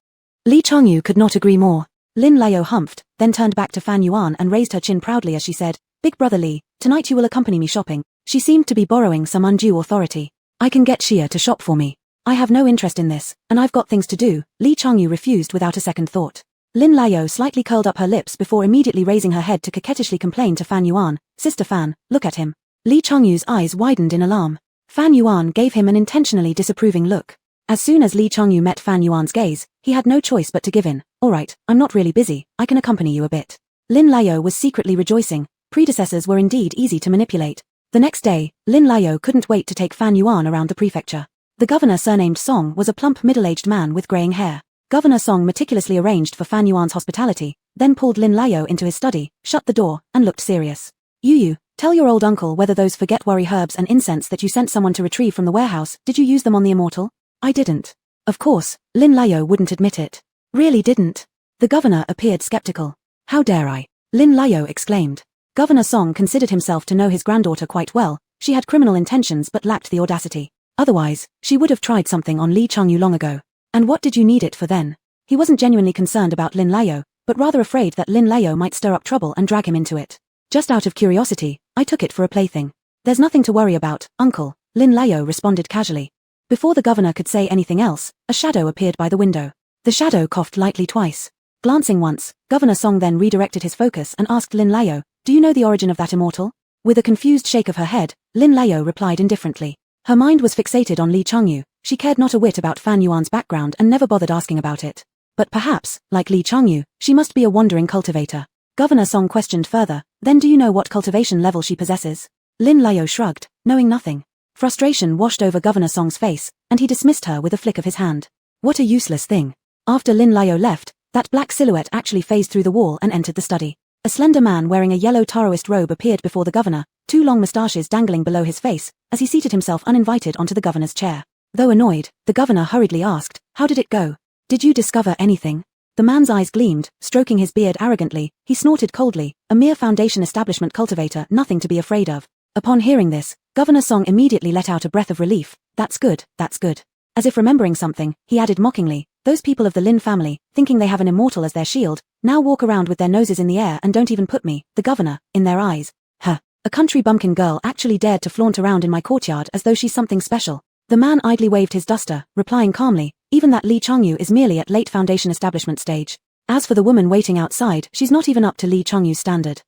Lee Changyu could not agree more. Lin Lao humphed, then turned back to Fan Yuan and raised her chin proudly as she said, "Big Brother Lee, tonight you will accompany me shopping." She seemed to be borrowing some undue authority. "I can get Xia to shop for me. I have no interest in this, and I've got things to do, Li Changyu refused without a second thought. Lin Layo slightly curled up her lips before immediately raising her head to coquettishly complain to Fan Yuan, Sister Fan, look at him. Li Changyu's eyes widened in alarm. Fan Yuan gave him an intentionally disapproving look. As soon as Li Changyu met Fan Yuan's gaze, he had no choice but to give in. Alright, I'm not really busy, I can accompany you a bit. Lin Layo was secretly rejoicing. Predecessors were indeed easy to manipulate. The next day, Lin Layo couldn't wait to take Fan Yuan around the prefecture. The governor, surnamed Song, was a plump middle-aged man with graying hair. Governor Song meticulously arranged for Fan Yuan's hospitality, then pulled Lin Layo into his study, shut the door, and looked serious. You, tell your old uncle whether those forget-worry herbs and incense that you sent someone to retrieve from the warehouse, did you use them on the immortal? I didn't. Of course, Lin Layo wouldn't admit it. Really didn't. The governor appeared skeptical. How dare I? Lin Layo exclaimed. Governor Song considered himself to know his granddaughter quite well. She had criminal intentions but lacked the audacity. Otherwise, she would have tried something on Li Changyu long ago. And what did you need it for then? He wasn't genuinely concerned about Lin Layo, but rather afraid that Lin Layo might stir up trouble and drag him into it. Just out of curiosity, I took it for a plaything. There's nothing to worry about, uncle, Lin Layo responded casually. Before the governor could say anything else, a shadow appeared by the window. The shadow coughed lightly twice. Glancing once, Governor Song then redirected his focus and asked Lin Layo, do you know the origin of that immortal? With a confused shake of her head, Lin Layo replied indifferently. Her mind was fixated on Li Changyu. She cared not a whit about Fan Yuan's background and never bothered asking about it. But perhaps, like Li Changyu, she must be a wandering cultivator. Governor Song questioned further, then do you know what cultivation level she possesses? Lin Layo shrugged, knowing nothing. Frustration washed over Governor Song's face, and he dismissed her with a flick of his hand. What a useless thing. After Lin Layo left, that black silhouette actually phased through the wall and entered the study. A slender man wearing a yellow Taoist robe appeared before the governor, two long moustaches dangling below his face, as he seated himself uninvited onto the governor's chair. Though annoyed, the governor hurriedly asked, how did it go? Did you discover anything? The man's eyes gleamed, stroking his beard arrogantly, he snorted coldly, a mere foundation establishment cultivator, nothing to be afraid of. Upon hearing this, Governor Song immediately let out a breath of relief. That's good, that's good. As if remembering something, he added mockingly, those people of the Lin family, thinking they have an immortal as their shield, now walk around with their noses in the air and don't even put me, the governor, in their eyes. Huh. A country bumpkin girl actually dared to flaunt around in my courtyard as though she's something special. The man idly waved his duster, replying calmly, even that Li Changyu is merely at late foundation establishment stage. As for the woman waiting outside, she's not even up to Li Changyu's standard.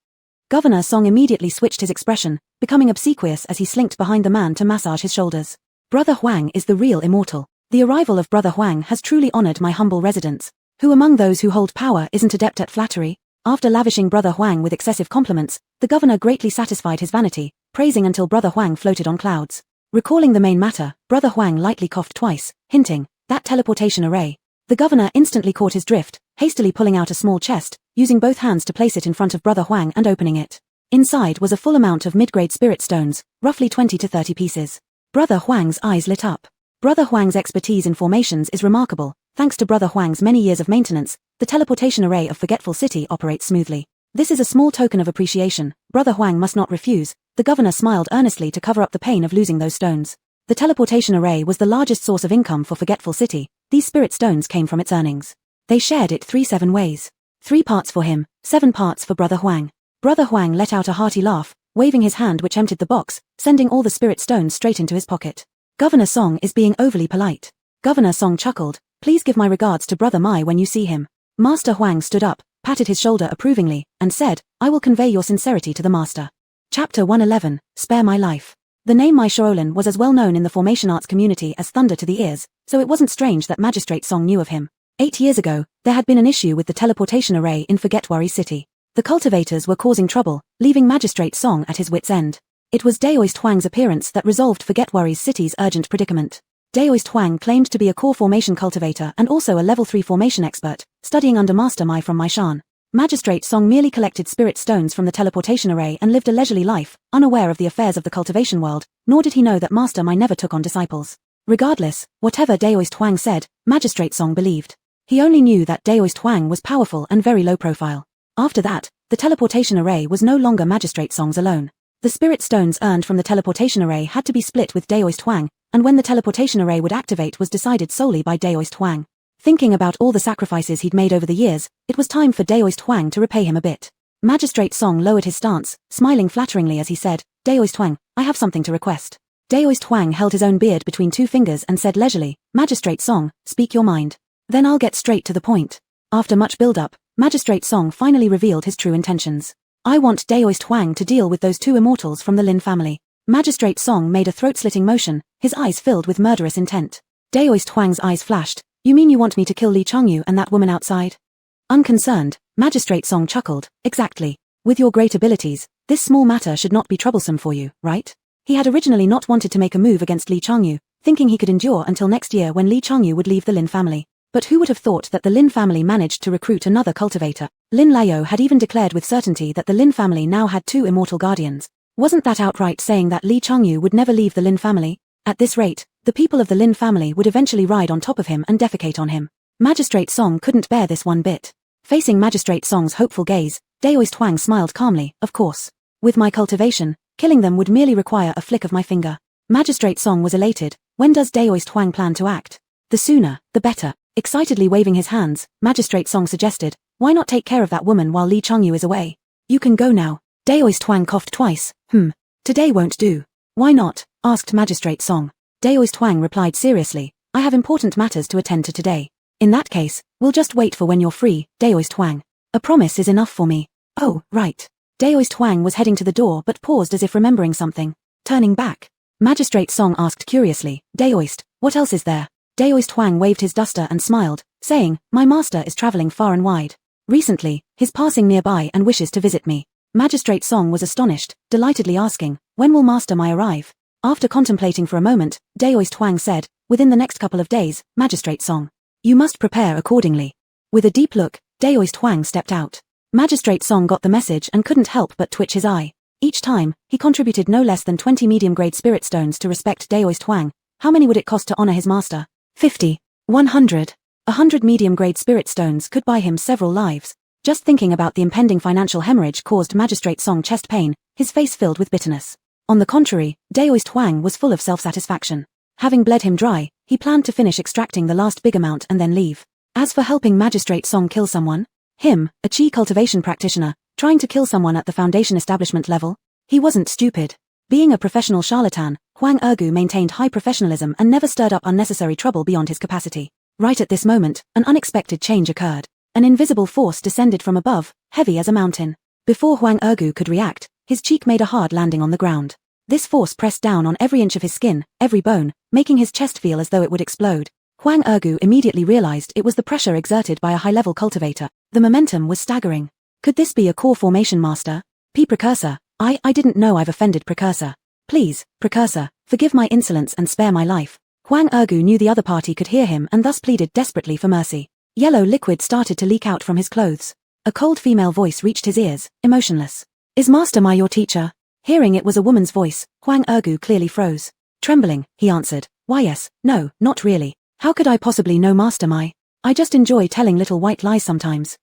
Governor Song immediately switched his expression, becoming obsequious as he slinked behind the man to massage his shoulders. Brother Huang is the real immortal. The arrival of Brother Huang has truly honored my humble residence. Who among those who hold power isn't adept at flattery? After lavishing Brother Huang with excessive compliments, the governor greatly satisfied his vanity, praising until Brother Huang floated on clouds. Recalling the main matter, Brother Huang lightly coughed twice, hinting, that teleportation array. The governor instantly caught his drift, hastily pulling out a small chest, using both hands to place it in front of Brother Huang and opening it. Inside was a full amount of mid-grade spirit stones, roughly 20 to 30 pieces. Brother Huang's eyes lit up. Brother Huang's expertise in formations is remarkable. Thanks to Brother Huang's many years of maintenance, the teleportation array of Forgetful City operates smoothly. This is a small token of appreciation. Brother Huang must not refuse. The governor smiled earnestly to cover up the pain of losing those stones. The teleportation array was the largest source of income for Forgetful City. These spirit stones came from its earnings. They shared it 7 ways. 3 parts for him, 7 parts for Brother Huang. Brother Huang let out a hearty laugh, waving his hand which emptied the box, sending all the spirit stones straight into his pocket. Governor Song is being overly polite. Governor Song chuckled, please give my regards to Brother Mai when you see him. Master Huang stood up, patted his shoulder approvingly, and said, I will convey your sincerity to the master. Chapter 111, Spare My Life. The name Mai Shaolin was as well known in the formation arts community as thunder to the ears, so it wasn't strange that Magistrate Song knew of him. 8 years ago, there had been an issue with the teleportation array in Forgetworry City. The cultivators were causing trouble, leaving Magistrate Song at his wit's end. It was Daoist Huang's appearance that resolved Forgetworry City's urgent predicament. Daoist Huang claimed to be a core formation cultivator and also a level 3 formation expert, studying under Master Mai from Maishan. Magistrate Song merely collected spirit stones from the teleportation array and lived a leisurely life, unaware of the affairs of the cultivation world, nor did he know that Master Mai never took on disciples. Regardless, whatever Daoist Huang said, Magistrate Song believed. He only knew that Daoist Huang was powerful and very low profile. After that, the teleportation array was no longer Magistrate Song's alone. The spirit stones earned from the teleportation array had to be split with Daoist Huang, and when the teleportation array would activate was decided solely by Daoist Huang. Thinking about all the sacrifices he'd made over the years, it was time for Daoist Huang to repay him a bit. Magistrate Song lowered his stance, smiling flatteringly as he said, Daoist Huang, I have something to request. Daoist Huang held his own beard between two fingers and said leisurely, Magistrate Song, speak your mind. Then I'll get straight to the point. After much build-up, Magistrate Song finally revealed his true intentions. I want Daoist Huang to deal with those two immortals from the Lin family. Magistrate Song made a throat-slitting motion, his eyes filled with murderous intent. Daoist Huang's eyes flashed. You mean you want me to kill Li Changyu and that woman outside? Unconcerned, Magistrate Song chuckled. Exactly. With your great abilities, this small matter should not be troublesome for you, right? He had originally not wanted to make a move against Li Changyu, thinking he could endure until next year when Li Changyu would leave the Lin family. But who would have thought that the Lin family managed to recruit another cultivator? Lin Layo had even declared with certainty that the Lin family now had two immortal guardians. Wasn't that outright saying that Li Changyu would never leave the Lin family? At this rate, the people of the Lin family would eventually ride on top of him and defecate on him. Magistrate Song couldn't bear this one bit. Facing Magistrate Song's hopeful gaze, Daoist Huang smiled calmly, of course. With my cultivation, killing them would merely require a flick of my finger. Magistrate Song was elated. When does Daoist Huang plan to act? The sooner, the better. Excitedly waving his hands, Magistrate Song suggested, why not take care of that woman while Li Changyu is away? You can go now. Daoist Huang coughed twice. Today won't do. Why not? Asked Magistrate Song. Daoist Huang replied seriously, I have important matters to attend to today. In that case, we'll just wait for when you're free, Daoist Huang. A promise is enough for me. Oh, right. Daoist Huang was heading to the door but paused as if remembering something. Turning back, Magistrate Song asked curiously, Daoist, what else is there? Daoist Huang waved his duster and smiled, saying, my master is traveling far and wide. Recently, he's passing nearby and wishes to visit me. Magistrate Song was astonished, delightedly asking, when will Master Mai arrive? After contemplating for a moment, Daoist Huang said, within the next couple of days, Magistrate Song. You must prepare accordingly. With a deep look, Daoist Huang stepped out. Magistrate Song got the message and couldn't help but twitch his eye. Each time, he contributed no less than 20 medium-grade spirit stones to respect Daoist Huang. How many would it cost to honor his master? 50. 100. 100 medium-grade spirit stones could buy him several lives. Just thinking about the impending financial hemorrhage caused Magistrate Song chest pain, his face filled with bitterness. On the contrary, Daoist Huang was full of self-satisfaction. Having bled him dry, he planned to finish extracting the last big amount and then leave. As for helping Magistrate Song kill someone, him, a chi cultivation practitioner, trying to kill someone at the Foundation establishment level, he wasn't stupid. Being a professional charlatan, Huang Ergu maintained high professionalism and never stirred up unnecessary trouble beyond his capacity. Right at this moment, an unexpected change occurred. An invisible force descended from above, heavy as a mountain. Before Huang Ergu could react, his cheek made a hard landing on the ground. This force pressed down on every inch of his skin, every bone, making his chest feel as though it would explode. Huang Ergu immediately realized it was the pressure exerted by a high-level cultivator. The momentum was staggering. Could this be a core formation master? P. Precursor, I didn't know I've offended Precursor. Please, Precursor, forgive my insolence and spare my life. Huang Ergu knew the other party could hear him and thus pleaded desperately for mercy. Yellow liquid started to leak out from his clothes. A cold female voice reached his ears, emotionless. Is Master Mai your teacher? Hearing it was a woman's voice, Huang Ergu clearly froze. Trembling, he answered, why yes, no, not really. How could I possibly know Master Mai? I just enjoy telling little white lies sometimes.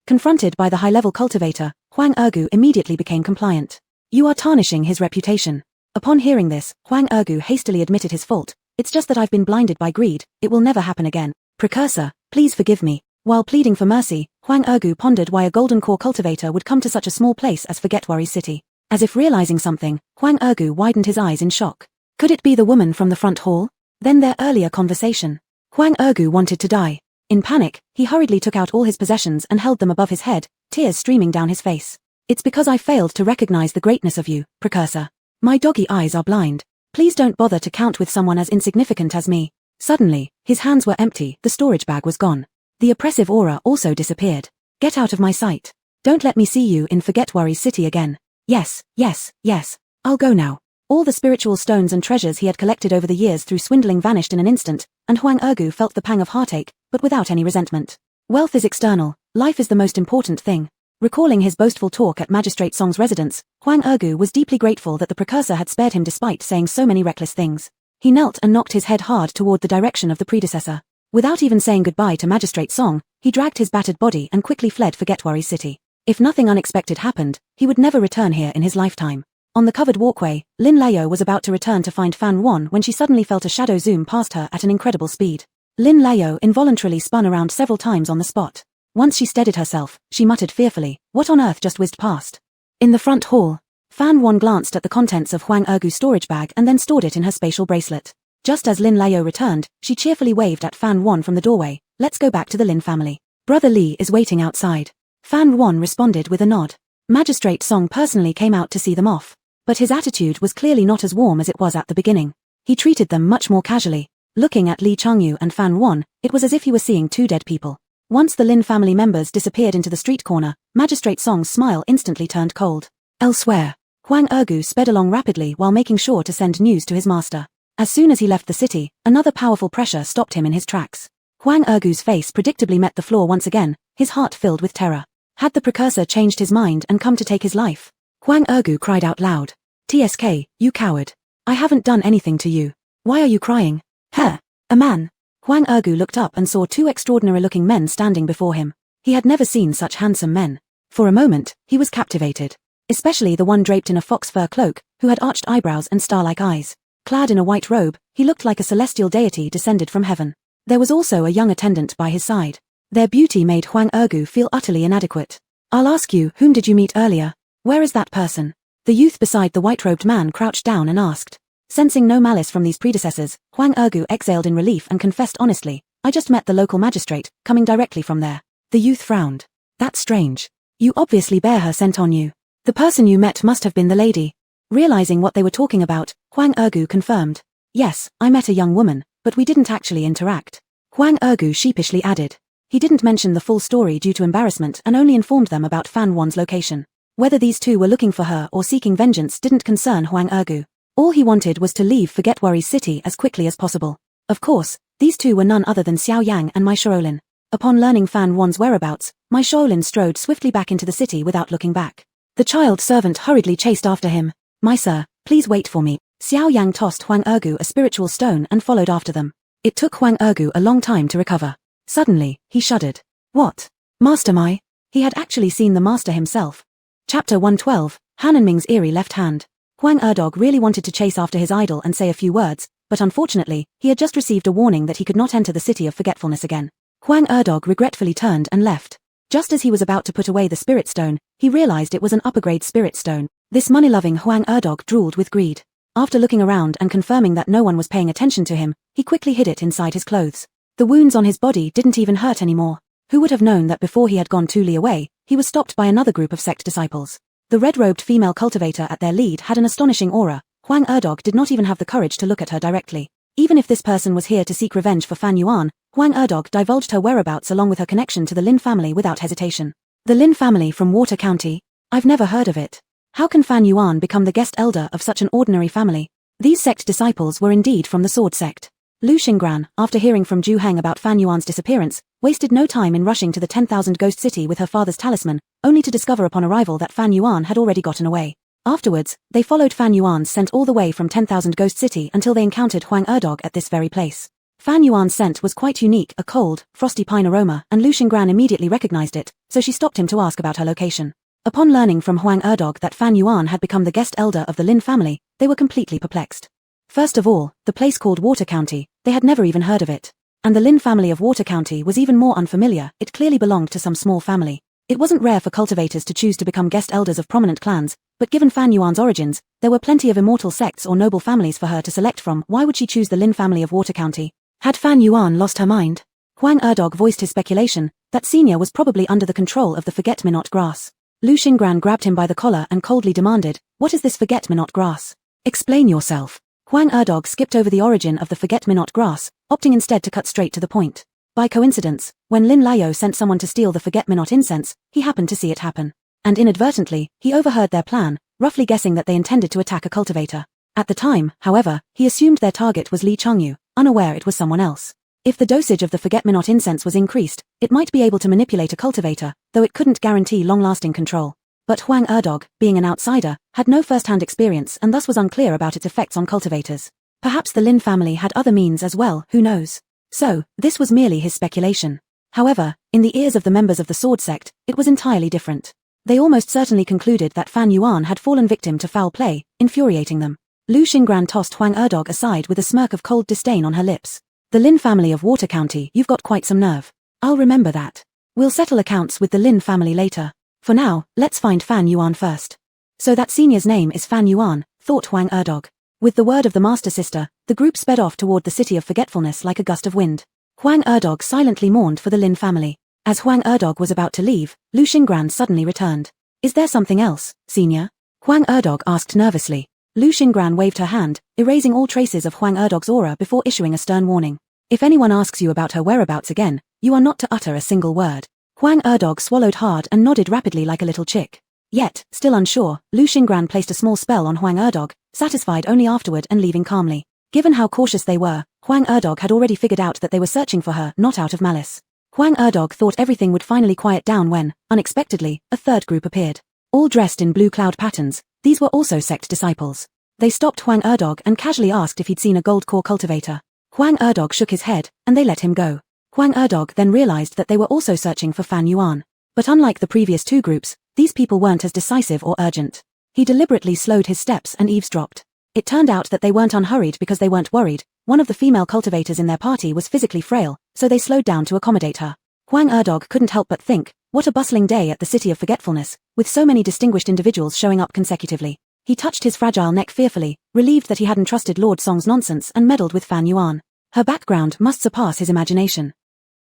Confronted by the high-level cultivator, Huang Ergu immediately became compliant. You are tarnishing his reputation. Upon hearing this, Huang Ergu hastily admitted his fault. It's just that I've been blinded by greed, it will never happen again. Precursor, please forgive me. While pleading for mercy, Huang Ergu pondered why a golden core cultivator would come to such a small place as Forget Worry City. As if realizing something, Huang Ergu widened his eyes in shock. Could it be the woman from the front hall? Then their earlier conversation. Huang Ergu wanted to die. In panic, he hurriedly took out all his possessions and held them above his head, tears streaming down his face. It's because I failed to recognize the greatness of you, Precursor. My doggy eyes are blind. Please don't bother to count with someone as insignificant as me. Suddenly, his hands were empty, the storage bag was gone. The oppressive aura also disappeared. Get out of my sight. Don't let me see you in Forget Worry City again. Yes, yes, yes. I'll go now. All the spiritual stones and treasures he had collected over the years through swindling vanished in an instant, and Huang Ergu felt the pang of heartache, but without any resentment. Wealth is external, life is the most important thing. Recalling his boastful talk at Magistrate Song's residence, Huang Ergu was deeply grateful that the Precursor had spared him despite saying so many reckless things. He knelt and knocked his head hard toward the direction of the predecessor. Without even saying goodbye to Magistrate Song, he dragged his battered body and quickly fled Forget Worry City. If nothing unexpected happened, he would never return here in his lifetime. On the covered walkway, Lin Layo was about to return to find Fan Wan when she suddenly felt a shadow zoom past her at an incredible speed. Lin Layo involuntarily spun around several times on the spot. Once she steadied herself, she muttered fearfully, what on earth just whizzed past? In the front hall. Fan Yuan glanced at the contents of Huang Ergu's storage bag and then stored it in her spatial bracelet. Just as Lin Layo returned, she cheerfully waved at Fan Yuan from the doorway. Let's go back to the Lin family. Brother Li is waiting outside. Fan Yuan responded with a nod. Magistrate Song personally came out to see them off. But his attitude was clearly not as warm as it was at the beginning. He treated them much more casually. Looking at Li Changyu and Fan Yuan, it was as if he were seeing two dead people. Once the Lin family members disappeared into the street corner, Magistrate Song's smile instantly turned cold. Elsewhere, Huang Ergu sped along rapidly while making sure to send news to his master. As soon as he left the city, another powerful pressure stopped him in his tracks. Huang Ergu's face predictably met the floor once again, his heart filled with terror. Had the precursor changed his mind and come to take his life? Huang Ergu cried out loud. TSK, you coward. I haven't done anything to you. Why are you crying? Huh? A man. Huang Ergu looked up and saw two extraordinary-looking men standing before him. He had never seen such handsome men. For a moment, he was captivated. Especially the one draped in a fox fur cloak, who had arched eyebrows and star-like eyes. Clad in a white robe, he looked like a celestial deity descended from heaven. There was also a young attendant by his side. Their beauty made Huang Ergu feel utterly inadequate. I'll ask you, whom did you meet earlier? Where is that person? The youth beside the white-robed man crouched down and asked. Sensing no malice from these predecessors, Huang Ergu exhaled in relief and confessed honestly, I just met the local magistrate, coming directly from there. The youth frowned. That's strange. You obviously bear her scent on you. The person you met must have been the lady. Realizing what they were talking about, Huang Ergu confirmed. Yes, I met a young woman, but we didn't actually interact. Huang Ergu sheepishly added. He didn't mention the full story due to embarrassment and only informed them about Fan Yuan's location. Whether these two were looking for her or seeking vengeance didn't concern Huang Ergu. All he wanted was to leave Forget Worry's city as quickly as possible. Of course, these two were none other than Xiao Yang and Mai Shaolin. Upon learning Fan Yuan's whereabouts, Mai Shaolin strode swiftly back into the city without looking back. The child servant hurriedly chased after him. My sir, please wait for me. Xiao Yang tossed Huang Ergu a spiritual stone and followed after them. It took Huang Ergu a long time to recover. Suddenly, he shuddered. What? Master Mai? He had actually seen the master himself. Chapter 112, Han and Ming's eerie left hand. Huang Erdog really wanted to chase after his idol and say a few words, but unfortunately, he had just received a warning that he could not enter the city of forgetfulness again. Huang Erdog regretfully turned and left. Just as he was about to put away the spirit stone, he realized it was an upper-grade spirit stone. This money-loving Huang Erdog drooled with greed. After looking around and confirming that no one was paying attention to him, he quickly hid it inside his clothes. The wounds on his body didn't even hurt anymore. Who would have known that before he had gone 2 li away, he was stopped by another group of sect disciples. The red-robed female cultivator at their lead had an astonishing aura. Huang Erdog did not even have the courage to look at her directly. Even if this person was here to seek revenge for Fan Yuan, Huang Erdog divulged her whereabouts along with her connection to the Lin family without hesitation. The Lin family from Water County? I've never heard of it. How can Fan Yuan become the guest elder of such an ordinary family? These sect disciples were indeed from the Sword Sect. Lu Xingran, after hearing from Zhu Heng about Fan Yuan's disappearance, wasted no time in rushing to the 10,000 Ghost City with her father's talisman, only to discover upon arrival that Fan Yuan had already gotten away. Afterwards, they followed Fan Yuan's scent all the way from 10,000 Ghost City until they encountered Huang Erdog at this very place. Fan Yuan's scent was quite unique, a cold, frosty pine aroma, and Lu Xingran immediately recognized it, so she stopped him to ask about her location. Upon learning from Huang Erdog that Fan Yuan had become the guest elder of the Lin family, they were completely perplexed. First of all, the place called Water County, they had never even heard of it. And the Lin family of Water County was even more unfamiliar, it clearly belonged to some small family. It wasn't rare for cultivators to choose to become guest elders of prominent clans, but given Fan Yuan's origins, there were plenty of immortal sects or noble families for her to select from. Why would she choose the Lin family of Water County? Had Fan Yuan lost her mind? Huang Erdog voiced his speculation, that senior was probably under the control of the forget-me-not grass. Lu Xingran grabbed him by the collar and coldly demanded, what is this forget-me-not grass? Explain yourself. Huang Erdog skipped over the origin of the forget-me-not grass, opting instead to cut straight to the point. By coincidence, when Lin Layo sent someone to steal the forget-me-not incense, he happened to see it happen. And inadvertently, he overheard their plan, roughly guessing that they intended to attack a cultivator. At the time, however, he assumed their target was Li Changyu, unaware it was someone else. If the dosage of the forget-me-not incense was increased, it might be able to manipulate a cultivator, though it couldn't guarantee long-lasting control. But Huang Erdog, being an outsider, had no first-hand experience and thus was unclear about its effects on cultivators. Perhaps the Lin family had other means as well, who knows? So, this was merely his speculation. However, in the ears of the members of the Sword Sect, it was entirely different. They almost certainly concluded that Fan Yuan had fallen victim to foul play, infuriating them. Lu Xingran tossed Huang Erdog aside with a smirk of cold disdain on her lips. The Lin family of Water County, you've got quite some nerve. I'll remember that. We'll settle accounts with the Lin family later. For now, let's find Fan Yuan first. So that senior's name is Fan Yuan, thought Huang Erdog. With the word of the master sister, the group sped off toward the city of forgetfulness like a gust of wind. Huang Erdog silently mourned for the Lin family. As Huang Erdog was about to leave, Lu Xingran suddenly returned. Is there something else, senior? Huang Erdog asked nervously. Lu Xingran waved her hand, erasing all traces of Huang Erdog's aura before issuing a stern warning. If anyone asks you about her whereabouts again, you are not to utter a single word. Huang Erdog swallowed hard and nodded rapidly like a little chick. Yet, still unsure, Lu Xingran placed a small spell on Huang Erdog, satisfied only afterward and leaving calmly. Given how cautious they were, Huang Erdog had already figured out that they were searching for her, not out of malice. Huang Erdog thought everything would finally quiet down when, unexpectedly, a third group appeared. All dressed in blue cloud patterns, these were also sect disciples. They stopped Huang Erdog and casually asked if he'd seen a gold core cultivator. Huang Erdog shook his head, and they let him go. Huang Erdog then realized that they were also searching for Fan Yuan. But unlike the previous two groups, these people weren't as decisive or urgent. He deliberately slowed his steps and eavesdropped. It turned out that they weren't unhurried because they weren't worried. One of the female cultivators in their party was physically frail, so they slowed down to accommodate her. Huang Erdog couldn't help but think, what a bustling day at the City of Forgetfulness, with so many distinguished individuals showing up consecutively. He touched his fragile neck fearfully, relieved that he hadn't trusted Lord Song's nonsense and meddled with Fan Yuan. Her background must surpass his imagination.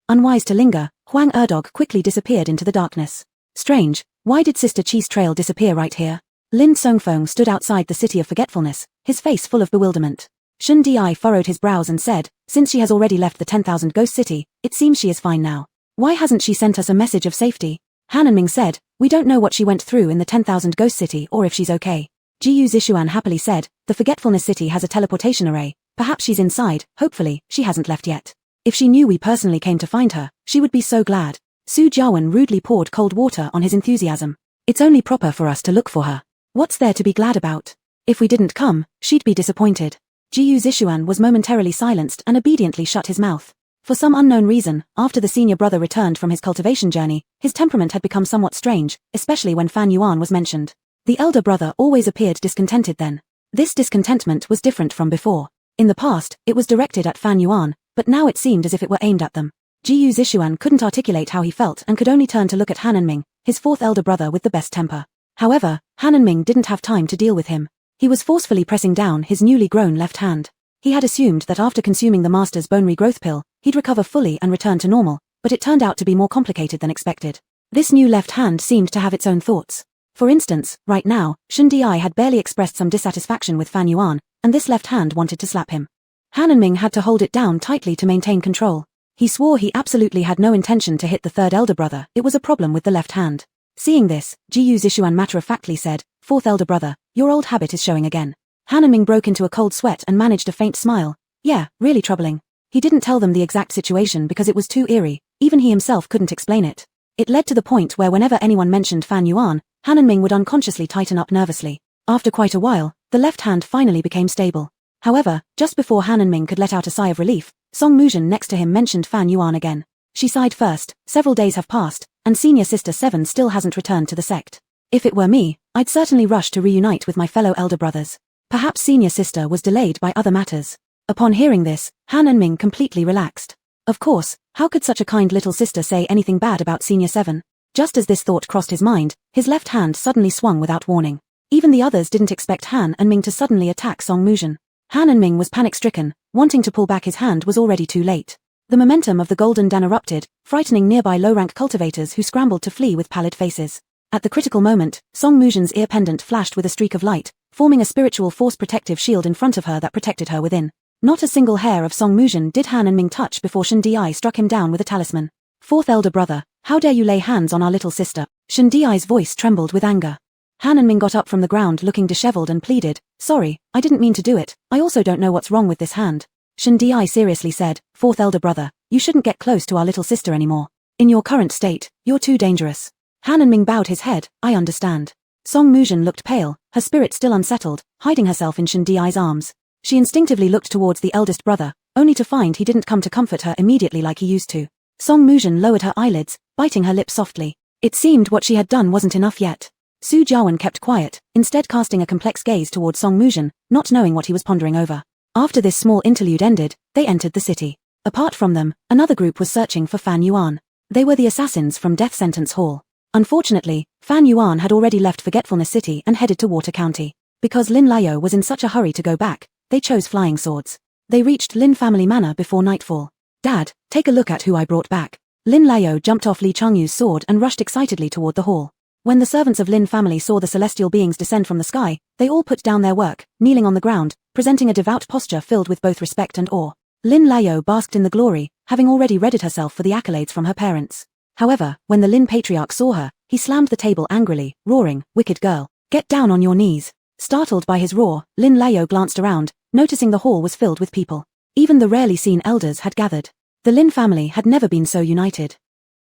Unwise to linger, Huang Erdog quickly disappeared into the darkness. Strange, why did Sister Chi's trail disappear right here? Lin Songfeng stood outside the City of Forgetfulness, his face full of bewilderment. Shun Di furrowed his brows and said, since she has already left the 10,000 Ghost City, it seems she is fine now. Why hasn't she sent us a message of safety? Han and Ming said, we don't know what she went through in the 10,000 Ghost City or if she's okay. Jiyu Zishuan happily said, the Forgetfulness City has a teleportation array, perhaps she's inside, hopefully, she hasn't left yet. If she knew we personally came to find her, she would be so glad. Su Jiawen rudely poured cold water on his enthusiasm. It's only proper for us to look for her. What's there to be glad about? If we didn't come, she'd be disappointed. Jiyu Zishuan was momentarily silenced and obediently shut his mouth. For some unknown reason, after the senior brother returned from his cultivation journey, his temperament had become somewhat strange, especially when Fan Yuan was mentioned. The elder brother always appeared discontented then. This discontentment was different from before. In the past, it was directed at Fan Yuan, but now it seemed as if it were aimed at them. Jiyu Zishuan couldn't articulate how he felt and could only turn to look at Han and Ming, his fourth elder brother with the best temper. However, Han and Ming didn't have time to deal with him. He was forcefully pressing down his newly grown left hand. He had assumed that after consuming the master's bone regrowth pill, he'd recover fully and return to normal, but it turned out to be more complicated than expected. This new left hand seemed to have its own thoughts. For instance, right now, Shun Di had barely expressed some dissatisfaction with Fan Yuan, and this left hand wanted to slap him. Han and Ming had to hold it down tightly to maintain control. He swore he absolutely had no intention to hit the third elder brother, it was a problem with the left hand. Seeing this, Jiyu Zishuan matter-of-factly said, fourth elder brother, your old habit is showing again. Han and Ming broke into a cold sweat and managed a faint smile. Yeah, really troubling. He didn't tell them the exact situation because it was too eerie, even he himself couldn't explain it. It led to the point where whenever anyone mentioned Fan Yuan, Han and Ming would unconsciously tighten up nervously. After quite a while, the left hand finally became stable. However, just before Han and Ming could let out a sigh of relief, Song Muzhen next to him mentioned Fan Yuan again. She sighed first, several days have passed, and senior sister Seven still hasn't returned to the sect. If it were me, I'd certainly rush to reunite with my fellow elder brothers. Perhaps senior sister was delayed by other matters. Upon hearing this, Han and Ming completely relaxed. Of course, how could such a kind little sister say anything bad about senior Seven? Just as this thought crossed his mind, his left hand suddenly swung without warning. Even the others didn't expect Han and Ming to suddenly attack Song Muzhen. Han and Ming was panic-stricken, wanting to pull back his hand was already too late. The momentum of the golden dan erupted, frightening nearby low-rank cultivators who scrambled to flee with pallid faces. At the critical moment, Song Muzhen's ear pendant flashed with a streak of light, forming a spiritual force protective shield in front of her that protected her within. Not a single hair of Song Muzhen did Han and Ming touch before Shun Di struck him down with a talisman. Fourth elder brother, how dare you lay hands on our little sister? Shun Di's voice trembled with anger. Han and Ming got up from the ground looking disheveled and pleaded, sorry, I didn't mean to do it, I also don't know what's wrong with this hand. Shun Di seriously said, fourth elder brother, you shouldn't get close to our little sister anymore. In your current state, you're too dangerous. Han and Ming bowed his head, I understand. Song Muzhen looked pale, her spirit still unsettled, hiding herself in Shun Di's arms. She instinctively looked towards the eldest brother, only to find he didn't come to comfort her immediately like he used to. Song Muzhen lowered her eyelids, biting her lip softly. It seemed what she had done wasn't enough yet. Su Jiawen kept quiet, instead casting a complex gaze toward Song Muzhen, not knowing what he was pondering over. After this small interlude ended, they entered the city. Apart from them, another group was searching for Fan Yuan. They were the assassins from Death Sentence Hall. Unfortunately, Fan Yuan had already left Forgetfulness City and headed to Water County. Because Lin Liao was in such a hurry to go back, they chose flying swords. They reached Lin family manor before nightfall. Dad, take a look at who I brought back. Lin Liao jumped off Li Changyu's sword and rushed excitedly toward the hall. When the servants of Lin family saw the celestial beings descend from the sky, they all put down their work, kneeling on the ground, presenting a devout posture filled with both respect and awe. Lin Liao basked in the glory, having already readied herself for the accolades from her parents. However, when the Lin patriarch saw her, he slammed the table angrily, roaring, "Wicked girl, get down on your knees." Startled by his roar, Lin Liao glanced around, noticing the hall was filled with people. Even the rarely seen elders had gathered. The Lin family had never been so united.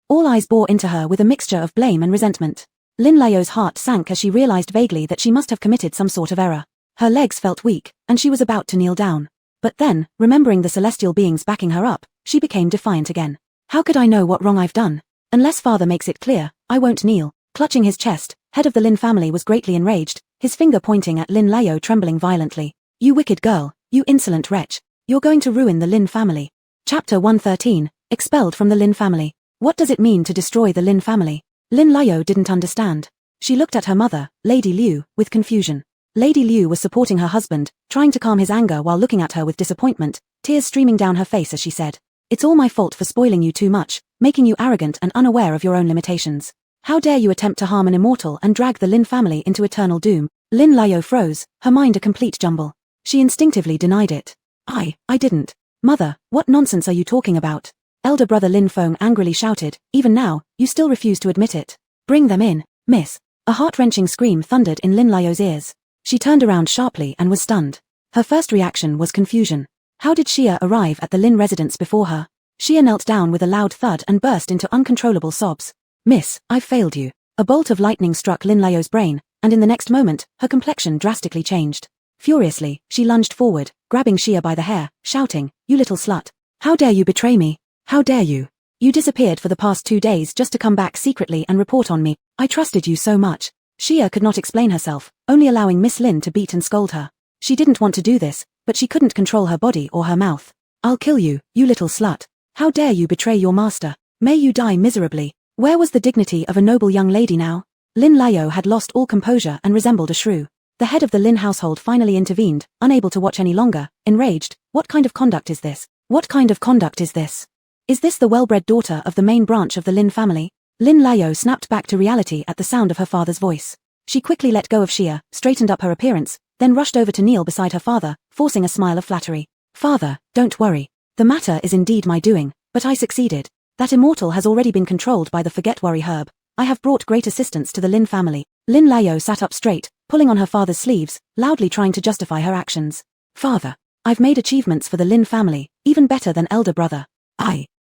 All eyes bore into her with a mixture of blame and resentment. Lin Liao's heart sank as she realized vaguely that she must have committed some sort of error. Her legs felt weak, and she was about to kneel down. But then, remembering the celestial beings backing her up, she became defiant again. "How could I know what wrong I've done? Unless father makes it clear, I won't kneel." Clutching his chest, head of the Lin family was greatly enraged, his finger pointing at Lin Liao trembling violently. "You wicked girl, you insolent wretch. You're going to ruin the Lin family." Chapter 113, Expelled from the Lin family. What does it mean to destroy the Lin family? Lin Liao didn't understand. She looked at her mother, Lady Liu, with confusion. Lady Liu was supporting her husband, trying to calm his anger while looking at her with disappointment, tears streaming down her face as she said, "It's all my fault for spoiling you too much, making you arrogant and unaware of your own limitations. How dare you attempt to harm an immortal and drag the Lin family into eternal doom?" Lin Liao froze, her mind a complete jumble. She instinctively denied it. I didn't. "Mother, what nonsense are you talking about?" Elder brother Lin Feng angrily shouted, "Even now, you still refuse to admit it. Bring them in, miss." A heart-wrenching scream thundered in Lin Liao's ears. She turned around sharply and was stunned. Her first reaction was confusion. How did Xia arrive at the Lin residence before her? Xia knelt down with a loud thud and burst into uncontrollable sobs. "Miss, I've failed you." A bolt of lightning struck Lin Liao's brain, and in the next moment, her complexion drastically changed. Furiously, she lunged forward, grabbing Xia by the hair, shouting, "You little slut. How dare you betray me? How dare you? You disappeared for the past 2 days just to come back secretly and report on me. I trusted you so much." Xia could not explain herself, only allowing Miss Lin to beat and scold her. She didn't want to do this, but she couldn't control her body or her mouth. "I'll kill you, you little slut. How dare you betray your master? May you die miserably." Where was the dignity of a noble young lady now? Lin Liao had lost all composure and resembled a shrew. The head of the Lin household finally intervened, unable to watch any longer, enraged. "What kind of conduct is this? What kind of conduct is this? Is this the well-bred daughter of the main branch of the Lin family?" Lin Liao snapped back to reality at the sound of her father's voice. She quickly let go of Xia, straightened up her appearance, then rushed over to kneel beside her father, forcing a smile of flattery. "Father, don't worry. The matter is indeed my doing, but I succeeded. That immortal has already been controlled by the forget-worry herb. I have brought great assistance to the Lin family." Lin Liao sat up straight, pulling on her father's sleeves, loudly trying to justify her actions. "Father, I've made achievements for the Lin family, even better than elder brother."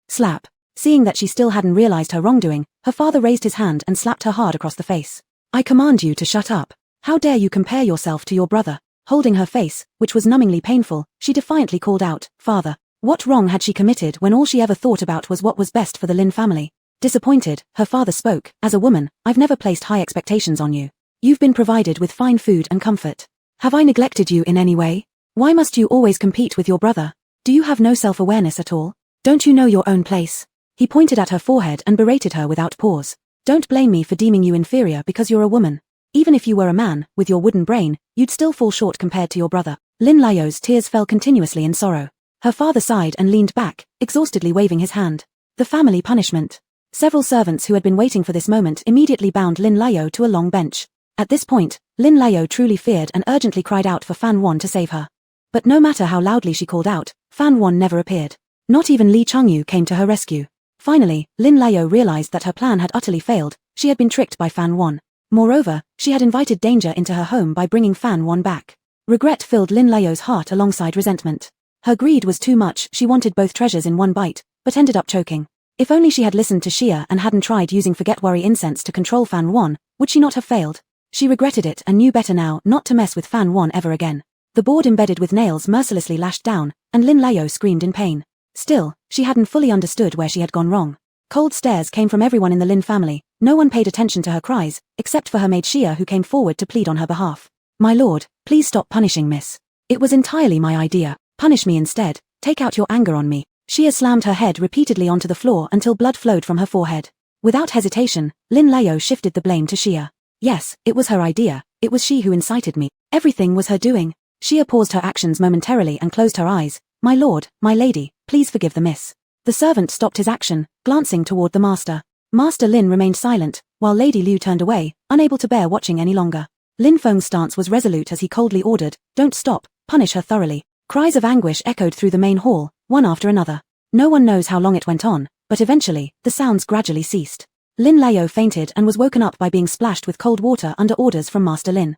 Slap. Seeing that she still hadn't realized her wrongdoing, her father raised his hand and slapped her hard across the face. "I command you to shut up. How dare you compare yourself to your brother?" Holding her face, which was numbingly painful, she defiantly called out, "Father." What wrong had she committed when all she ever thought about was what was best for the Lin family? Disappointed, her father spoke, "As a woman, I've never placed high expectations on you. You've been provided with fine food and comfort. Have I neglected you in any way? Why must you always compete with your brother? Do you have no self-awareness at all? Don't you know your own place?" He pointed at her forehead and berated her without pause. "Don't blame me for deeming you inferior because you're a woman. Even if you were a man, with your wooden brain, you'd still fall short compared to your brother." Lin Liao's tears fell continuously in sorrow. Her father sighed and leaned back, exhaustedly waving his hand. The family punishment. Several servants who had been waiting for this moment immediately bound Lin Liao to a long bench. At this point, Lin Liao truly feared and urgently cried out for Fan Wan to save her. But no matter how loudly she called out, Fan Wan never appeared. Not even Li Changyu came to her rescue. Finally, Lin Liao realized that her plan had utterly failed. She had been tricked by Fan Wan. Moreover, she had invited danger into her home by bringing Fan Wan back. Regret filled Lin Liao's heart alongside resentment. Her greed was too much. She wanted both treasures in one bite, but ended up choking. If only she had listened to Xia and hadn't tried using forget-worry incense to control Fan Wan, would she not have failed? She regretted it and knew better now not to mess with Fan Wan ever again. The board embedded with nails mercilessly lashed down, and Lin Liao screamed in pain. Still, she hadn't fully understood where she had gone wrong. Cold stares came from everyone in the Lin family. No one paid attention to her cries, except for her maid Xia, who came forward to plead on her behalf. "My lord, please stop punishing Miss. It was entirely my idea. Punish me instead. Take out your anger on me." Xia slammed her head repeatedly onto the floor until blood flowed from her forehead. Without hesitation, Lin Lao shifted the blame to Xia. Yes, it was her idea, it was she who incited me. Everything was her doing. Xia paused her actions momentarily and closed her eyes. My lord, my lady, please forgive the miss. The servant stopped his action, glancing toward the master. Master Lin remained silent, while Lady Liu turned away, unable to bear watching any longer. Lin Feng's stance was resolute as he coldly ordered, don't stop, punish her thoroughly. Cries of anguish echoed through the main hall, one after another. No one knows how long it went on, but eventually, the sounds gradually ceased. Lin Lao fainted and was woken up by being splashed with cold water under orders from Master Lin.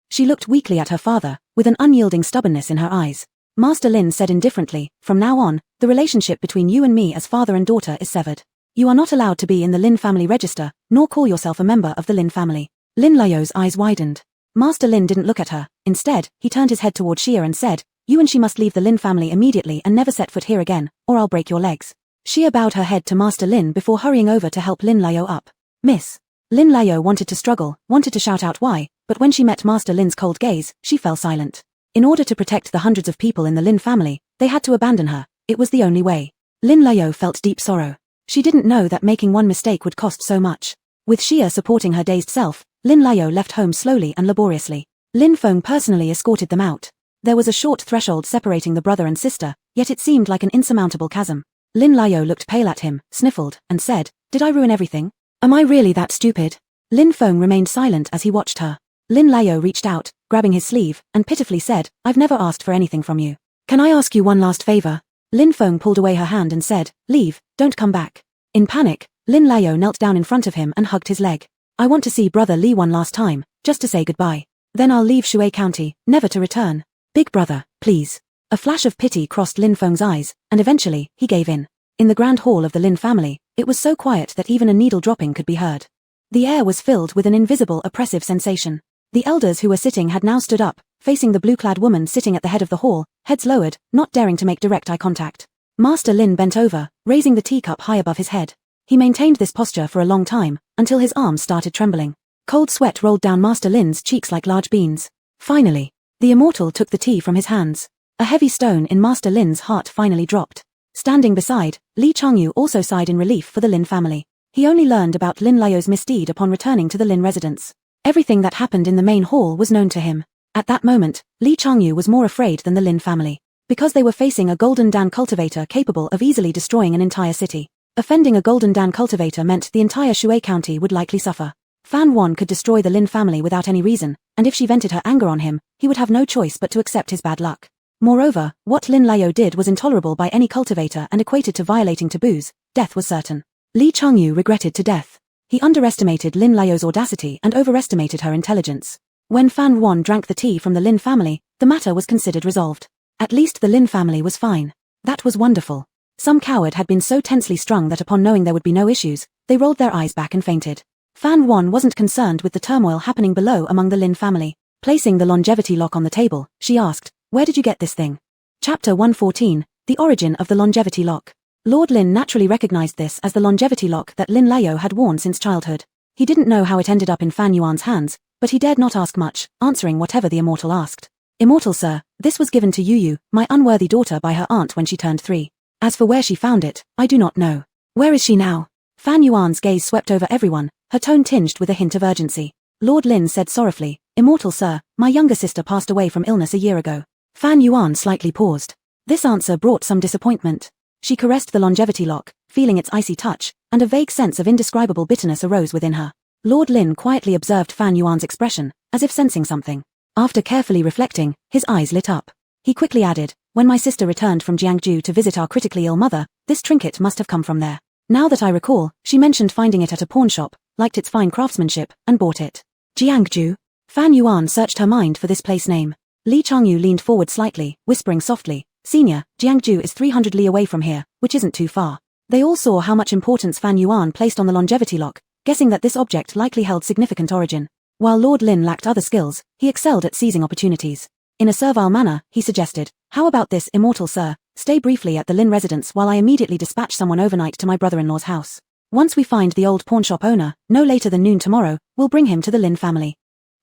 She looked weakly at her father, with an unyielding stubbornness in her eyes. Master Lin said indifferently, from now on, the relationship between you and me as father and daughter is severed. You are not allowed to be in the Lin family register, nor call yourself a member of the Lin family. Lin Lao's eyes widened. Master Lin didn't look at her. Instead, he turned his head toward Xia and said, you and she must leave the Lin family immediately and never set foot here again, or I'll break your legs. Xia bowed her head to Master Lin before hurrying over to help Lin Lao up. Miss. Lin Lao wanted to struggle, wanted to shout out why, but when she met Master Lin's cold gaze, she fell silent. In order to protect the hundreds of people in the Lin family, they had to abandon her. It was the only way. Lin Lao felt deep sorrow. She didn't know that making one mistake would cost so much. With Xia supporting her dazed self, Lin Lao left home slowly and laboriously. Lin Feng personally escorted them out. There was a short threshold separating the brother and sister, yet it seemed like an insurmountable chasm. Lin Lao looked pale at him, sniffled, and said, did I ruin everything? Am I really that stupid? Lin Feng remained silent as he watched her. Lin Lao reached out, grabbing his sleeve, and pitifully said, I've never asked for anything from you. Can I ask you one last favor? Lin Feng pulled away her hand and said, leave, don't come back. In panic, Lin Lao knelt down in front of him and hugged his leg. I want to see Brother Li one last time, just to say goodbye. Then I'll leave Shui County, never to return. Big brother, please. A flash of pity crossed Lin Feng's eyes, and eventually, he gave in. In the grand hall of the Lin family, it was so quiet that even a needle dropping could be heard. The air was filled with an invisible oppressive sensation. The elders who were sitting had now stood up, facing the blue-clad woman sitting at the head of the hall, heads lowered, not daring to make direct eye contact. Master Lin bent over, raising the teacup high above his head. He maintained this posture for a long time, until his arms started trembling. Cold sweat rolled down Master Lin's cheeks like large beans. Finally, the immortal took the tea from his hands. A heavy stone in Master Lin's heart finally dropped. Standing beside, Li Changyu also sighed in relief for the Lin family. He only learned about Lin Lao's misdeed upon returning to the Lin residence. Everything that happened in the main hall was known to him. At that moment, Li Changyu was more afraid than the Lin family. Because they were facing a Golden Dan cultivator capable of easily destroying an entire city. Offending a Golden Dan cultivator meant the entire Shui County would likely suffer. Fan Wan could destroy the Lin family without any reason, and if she vented her anger on him, he would have no choice but to accept his bad luck. Moreover, what Lin Lao did was intolerable by any cultivator and equated to violating taboos. Death was certain. Li Changyu regretted to death. He underestimated Lin Lao's audacity and overestimated her intelligence. When Fan Wan drank the tea from the Lin family, the matter was considered resolved. At least the Lin family was fine. That was wonderful. Some coward had been so tensely strung that upon knowing there would be no issues, they rolled their eyes back and fainted. Fan Wan wasn't concerned with the turmoil happening below among the Lin family. Placing the longevity lock on the table, she asked, where did you get this thing? Chapter 114, The Origin of the Longevity Lock. Lord Lin naturally recognized this as the longevity lock that Lin Lao had worn since childhood. He didn't know how it ended up in Fan Yuan's hands, but he dared not ask much, answering whatever the immortal asked. Immortal sir, this was given to Yu, my unworthy daughter by her aunt when she turned 3. As for where she found it, I do not know. Where is she now? Fan Yuan's gaze swept over everyone, her tone tinged with a hint of urgency. Lord Lin said sorrowfully, Immortal sir, my younger sister passed away from illness a year ago. Fan Yuan slightly paused. This answer brought some disappointment. She caressed the longevity lock, feeling its icy touch, and a vague sense of indescribable bitterness arose within her. Lord Lin quietly observed Fan Yuan's expression, as if sensing something. After carefully reflecting, his eyes lit up. He quickly added, when my sister returned from Jiangju to visit our critically ill mother, this trinket must have come from there. Now that I recall, she mentioned finding it at a pawn shop, liked its fine craftsmanship, and bought it. Jiangju? Fan Yuan searched her mind for this place name. Li Changyu leaned forward slightly, whispering softly, Senior, Jiangju is 300 li away from here, which isn't too far. They all saw how much importance Fan Yuan placed on the longevity lock, guessing that this object likely held significant origin. While Lord Lin lacked other skills, he excelled at seizing opportunities. In a servile manner, he suggested, how about this, Immortal sir, stay briefly at the Lin residence while I immediately dispatch someone overnight to my brother-in-law's house. Once we find the old pawn shop owner, no later than noon tomorrow, we'll bring him to the Lin family.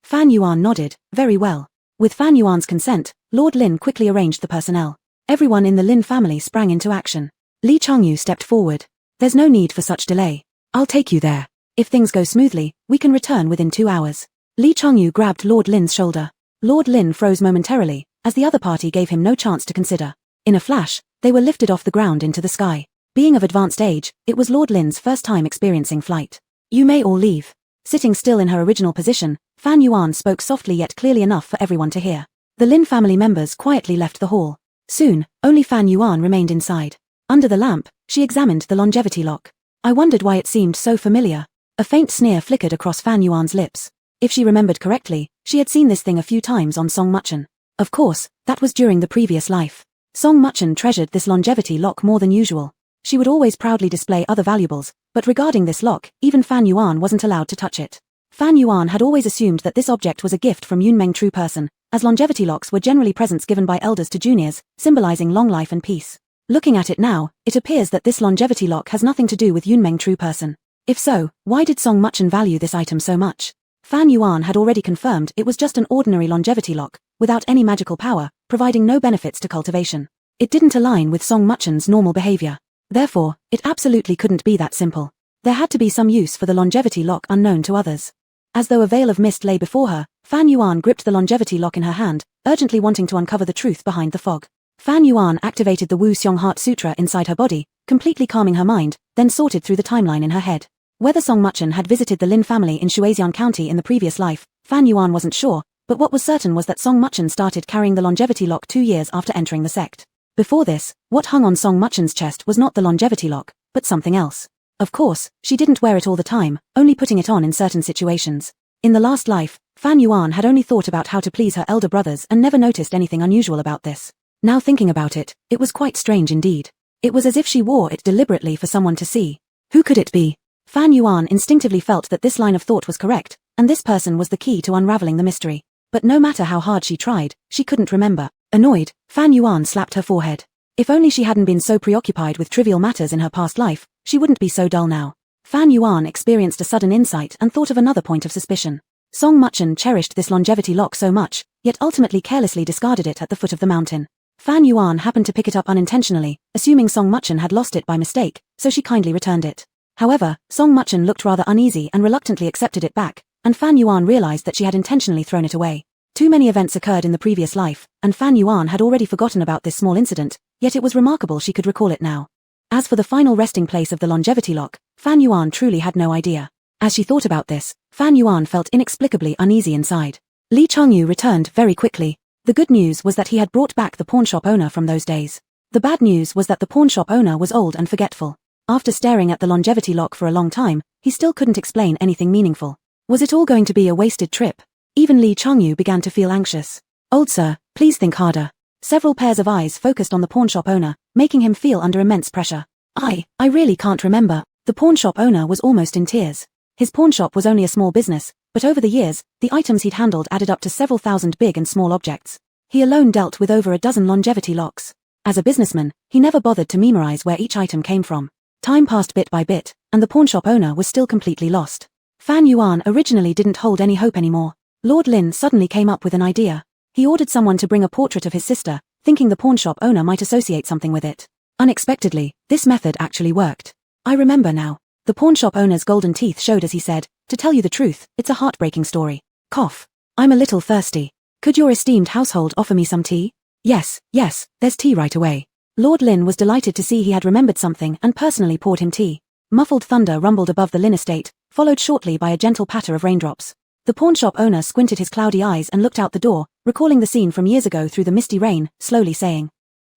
Fan Yuan nodded, very well. With Fan Yuan's consent, Lord Lin quickly arranged the personnel. Everyone in the Lin family sprang into action. Li Changyu stepped forward. There's no need for such delay. I'll take you there. If things go smoothly, we can return within 2 hours. Lee Chongyu grabbed Lord Lin's shoulder. Lord Lin froze momentarily, as the other party gave him no chance to consider. In a flash, they were lifted off the ground into the sky. Being of advanced age, it was Lord Lin's first time experiencing flight. You may all leave. Sitting still in her original position, Fan Yuan spoke softly yet clearly enough for everyone to hear. The Lin family members quietly left the hall. Soon, only Fan Yuan remained inside. Under the lamp, she examined the longevity lock. I wondered why it seemed so familiar. A faint sneer flickered across Fan Yuan's lips. If she remembered correctly, she had seen this thing a few times on Song Muchen. Of course, that was during the previous life. Song Muchen treasured this longevity lock more than usual. She would always proudly display other valuables, but regarding this lock, even Fan Yuan wasn't allowed to touch it. Fan Yuan had always assumed that this object was a gift from Yunmeng True Person, as longevity locks were generally presents given by elders to juniors, symbolizing long life and peace. Looking at it now, it appears that this longevity lock has nothing to do with Yunmeng True Person. If so, why did Song Muchen value this item so much? Fan Yuan had already confirmed it was just an ordinary longevity lock, without any magical power, providing no benefits to cultivation. It didn't align with Song Muchen's normal behavior. Therefore, it absolutely couldn't be that simple. There had to be some use for the longevity lock unknown to others. As though a veil of mist lay before her, Fan Yuan gripped the longevity lock in her hand, urgently wanting to uncover the truth behind the fog. Fan Yuan activated the Wu Xiong Heart Sutra inside her body, completely calming her mind, then sorted through the timeline in her head. Whether Song Muchen had visited the Lin family in Shuexian County in the previous life, Fan Yuan wasn't sure, but what was certain was that Song Muchen started carrying the longevity lock 2 years after entering the sect. Before this, what hung on Song Muchen's chest was not the longevity lock, but something else. Of course, she didn't wear it all the time, only putting it on in certain situations. In the last life, Fan Yuan had only thought about how to please her elder brothers and never noticed anything unusual about this. Now thinking about it, it was quite strange indeed. It was as if she wore it deliberately for someone to see. Who could it be? Fan Yuan instinctively felt that this line of thought was correct, and this person was the key to unraveling the mystery. But no matter how hard she tried, she couldn't remember. Annoyed, Fan Yuan slapped her forehead. If only she hadn't been so preoccupied with trivial matters in her past life, she wouldn't be so dull now. Fan Yuan experienced a sudden insight and thought of another point of suspicion. Song Muchen cherished this longevity lock so much, yet ultimately carelessly discarded it at the foot of the mountain. Fan Yuan happened to pick it up unintentionally, assuming Song Muchen had lost it by mistake, so she kindly returned it. However, Song Muchen looked rather uneasy and reluctantly accepted it back, and Fan Yuan realized that she had intentionally thrown it away. Too many events occurred in the previous life, and Fan Yuan had already forgotten about this small incident, yet it was remarkable she could recall it now. As for the final resting place of the longevity lock, Fan Yuan truly had no idea. As she thought about this, Fan Yuan felt inexplicably uneasy inside. Lee Chongyu returned very quickly. The good news was that he had brought back the pawnshop owner from those days. The bad news was that the pawnshop owner was old and forgetful. After staring at the longevity lock for a long time, he still couldn't explain anything meaningful. Was it all going to be a wasted trip? Even Lee Chongyu began to feel anxious. Old sir, please think harder. Several pairs of eyes focused on the pawnshop owner, making him feel under immense pressure. I really can't remember. The pawnshop owner was almost in tears. His pawnshop was only a small business, but over the years, the items he'd handled added up to several thousand big and small objects. He alone dealt with over a dozen longevity locks. As a businessman, he never bothered to memorize where each item came from. Time passed bit by bit, and the pawnshop owner was still completely lost. Fan Yuan originally didn't hold any hope anymore. Lord Lin suddenly came up with an idea. He ordered someone to bring a portrait of his sister, thinking the pawnshop owner might associate something with it. Unexpectedly, this method actually worked. I remember now. The pawnshop owner's golden teeth showed as he said, "To tell you the truth, it's a heartbreaking story. Cough. I'm a little thirsty. Could your esteemed household offer me some tea?" Yes, there's tea right away." Lord Lin was delighted to see he had remembered something and personally poured him tea. Muffled thunder rumbled above the Lin estate, followed shortly by a gentle patter of raindrops. The pawnshop owner squinted his cloudy eyes and looked out the door, recalling the scene from years ago through the misty rain, slowly saying,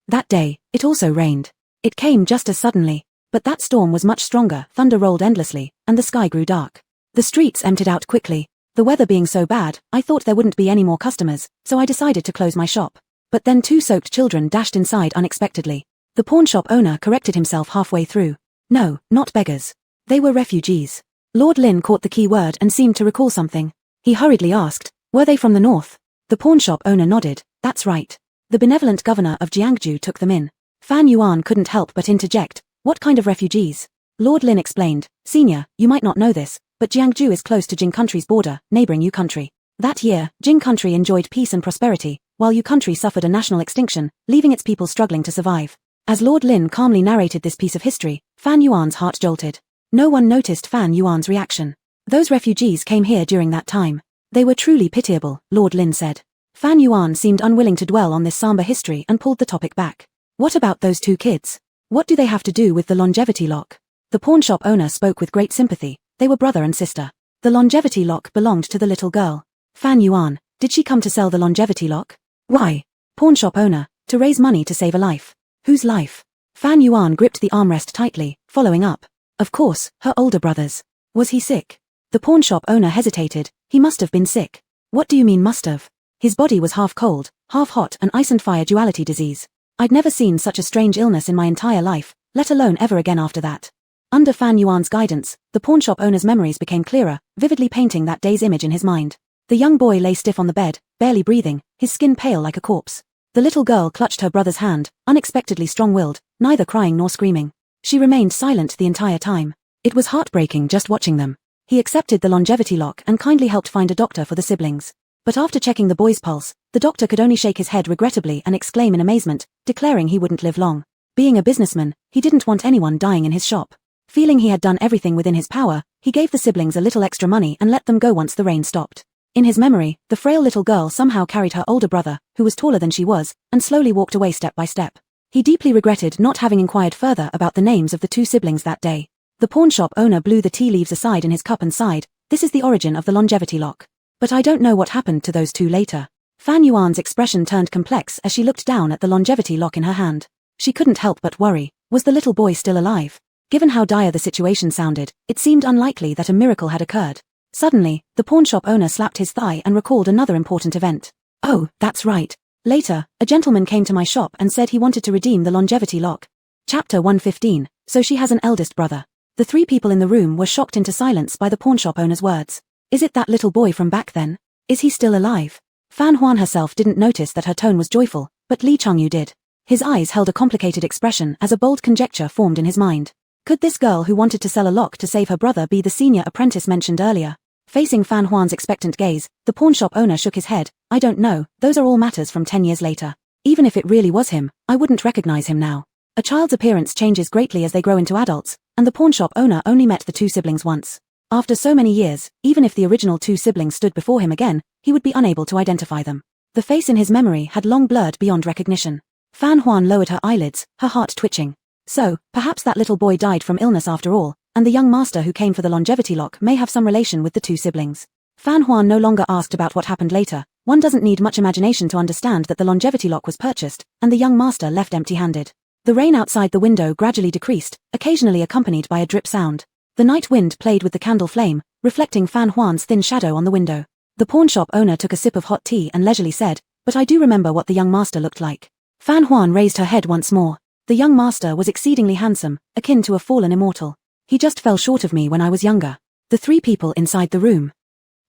"That day, it also rained. It came just as suddenly. But that storm was much stronger, thunder rolled endlessly, and the sky grew dark. The streets emptied out quickly. The weather being so bad, I thought there wouldn't be any more customers, so I decided to close my shop. But then 2 soaked children dashed inside unexpectedly." The pawnshop owner corrected himself halfway through. "No, not beggars. They were refugees." Lord Lin caught the key word and seemed to recall something. He hurriedly asked, "Were they from the north?" The pawnshop owner nodded. "That's right. The benevolent governor of Jiangju took them in." Fan Yuan couldn't help but interject, "What kind of refugees?" Lord Lin explained, "Senior, you might not know this, but Jiangju is close to Jing country's border, neighboring Yu country. That year, Jing country enjoyed peace and prosperity, while Yu country suffered a national extinction, leaving its people struggling to survive." As Lord Lin calmly narrated this piece of history, Fan Yuan's heart jolted. No one noticed Fan Yuan's reaction. Those refugees came here during that time. They were truly pitiable, Lord Lin said. Fan Yuan seemed unwilling to dwell on this somber history and pulled the topic back. What about those 2 kids? What do they have to do with the longevity lock? The pawnshop owner spoke with great sympathy. They were brother and sister. The longevity lock belonged to the little girl. Fan Yuan, did she come to sell the longevity lock? Why? Pawnshop owner, to raise money to save a life. Whose life? Fan Yuan gripped the armrest tightly, following up. Of course, her older brother's. Was he sick? The pawnshop owner hesitated. He must have been sick. What do you mean must have? His body was half cold, half hot, an ice and fire duality disease. I'd never seen such a strange illness in my entire life, let alone ever again after that. Under Fan Yuan's guidance, the pawnshop owner's memories became clearer, vividly painting that day's image in his mind. The young boy lay stiff on the bed, barely breathing, his skin pale like a corpse. The little girl clutched her brother's hand, unexpectedly strong-willed, neither crying nor screaming. She remained silent the entire time. It was heartbreaking just watching them. He accepted the longevity lock and kindly helped find a doctor for the siblings. But after checking the boy's pulse, the doctor could only shake his head regrettably and exclaim in amazement, declaring he wouldn't live long. Being a businessman, he didn't want anyone dying in his shop. Feeling he had done everything within his power, he gave the siblings a little extra money and let them go once the rain stopped. In his memory, the frail little girl somehow carried her older brother, who was taller than she was, and slowly walked away step by step. He deeply regretted not having inquired further about the names of the 2 siblings that day. The pawnshop owner blew the tea leaves aside in his cup and sighed. This is the origin of the longevity lock. But I don't know what happened to those 2 later. Fan Yuan's expression turned complex as she looked down at the longevity lock in her hand. She couldn't help but worry. Was the little boy still alive? Given how dire the situation sounded, it seemed unlikely that a miracle had occurred. Suddenly, the pawnshop owner slapped his thigh and recalled another important event. Oh, that's right. Later, a gentleman came to my shop and said he wanted to redeem the longevity lock. Chapter 115. So she has an eldest brother. The 3 people in the room were shocked into silence by the pawnshop owner's words. Is it that little boy from back then? Is he still alive? Fan Huan herself didn't notice that her tone was joyful, but Li Changyu did. His eyes held a complicated expression as a bold conjecture formed in his mind. Could this girl who wanted to sell a lock to save her brother be the senior apprentice mentioned earlier? Facing Fan Huan's expectant gaze, the pawnshop owner shook his head. I don't know, those are all matters from 10 years later. Even if it really was him, I wouldn't recognize him now. A child's appearance changes greatly as they grow into adults, and the pawnshop owner only met the 2 siblings once. After so many years, even if the original 2 siblings stood before him again, he would be unable to identify them. The face in his memory had long blurred beyond recognition. Fan Huan lowered her eyelids, her heart twitching. So, perhaps that little boy died from illness after all, and the young master who came for the longevity lock may have some relation with the 2 siblings. Fan Huan no longer asked about what happened later. One doesn't need much imagination to understand that the longevity lock was purchased, and the young master left empty-handed. The rain outside the window gradually decreased, occasionally accompanied by a drip sound. The night wind played with the candle flame, reflecting Fan Huan's thin shadow on the window. The pawnshop owner took a sip of hot tea and leisurely said, but I do remember what the young master looked like. Fan Huan raised her head once more. The young master was exceedingly handsome, akin to a fallen immortal. He just fell short of me when I was younger. The 3 people inside the room.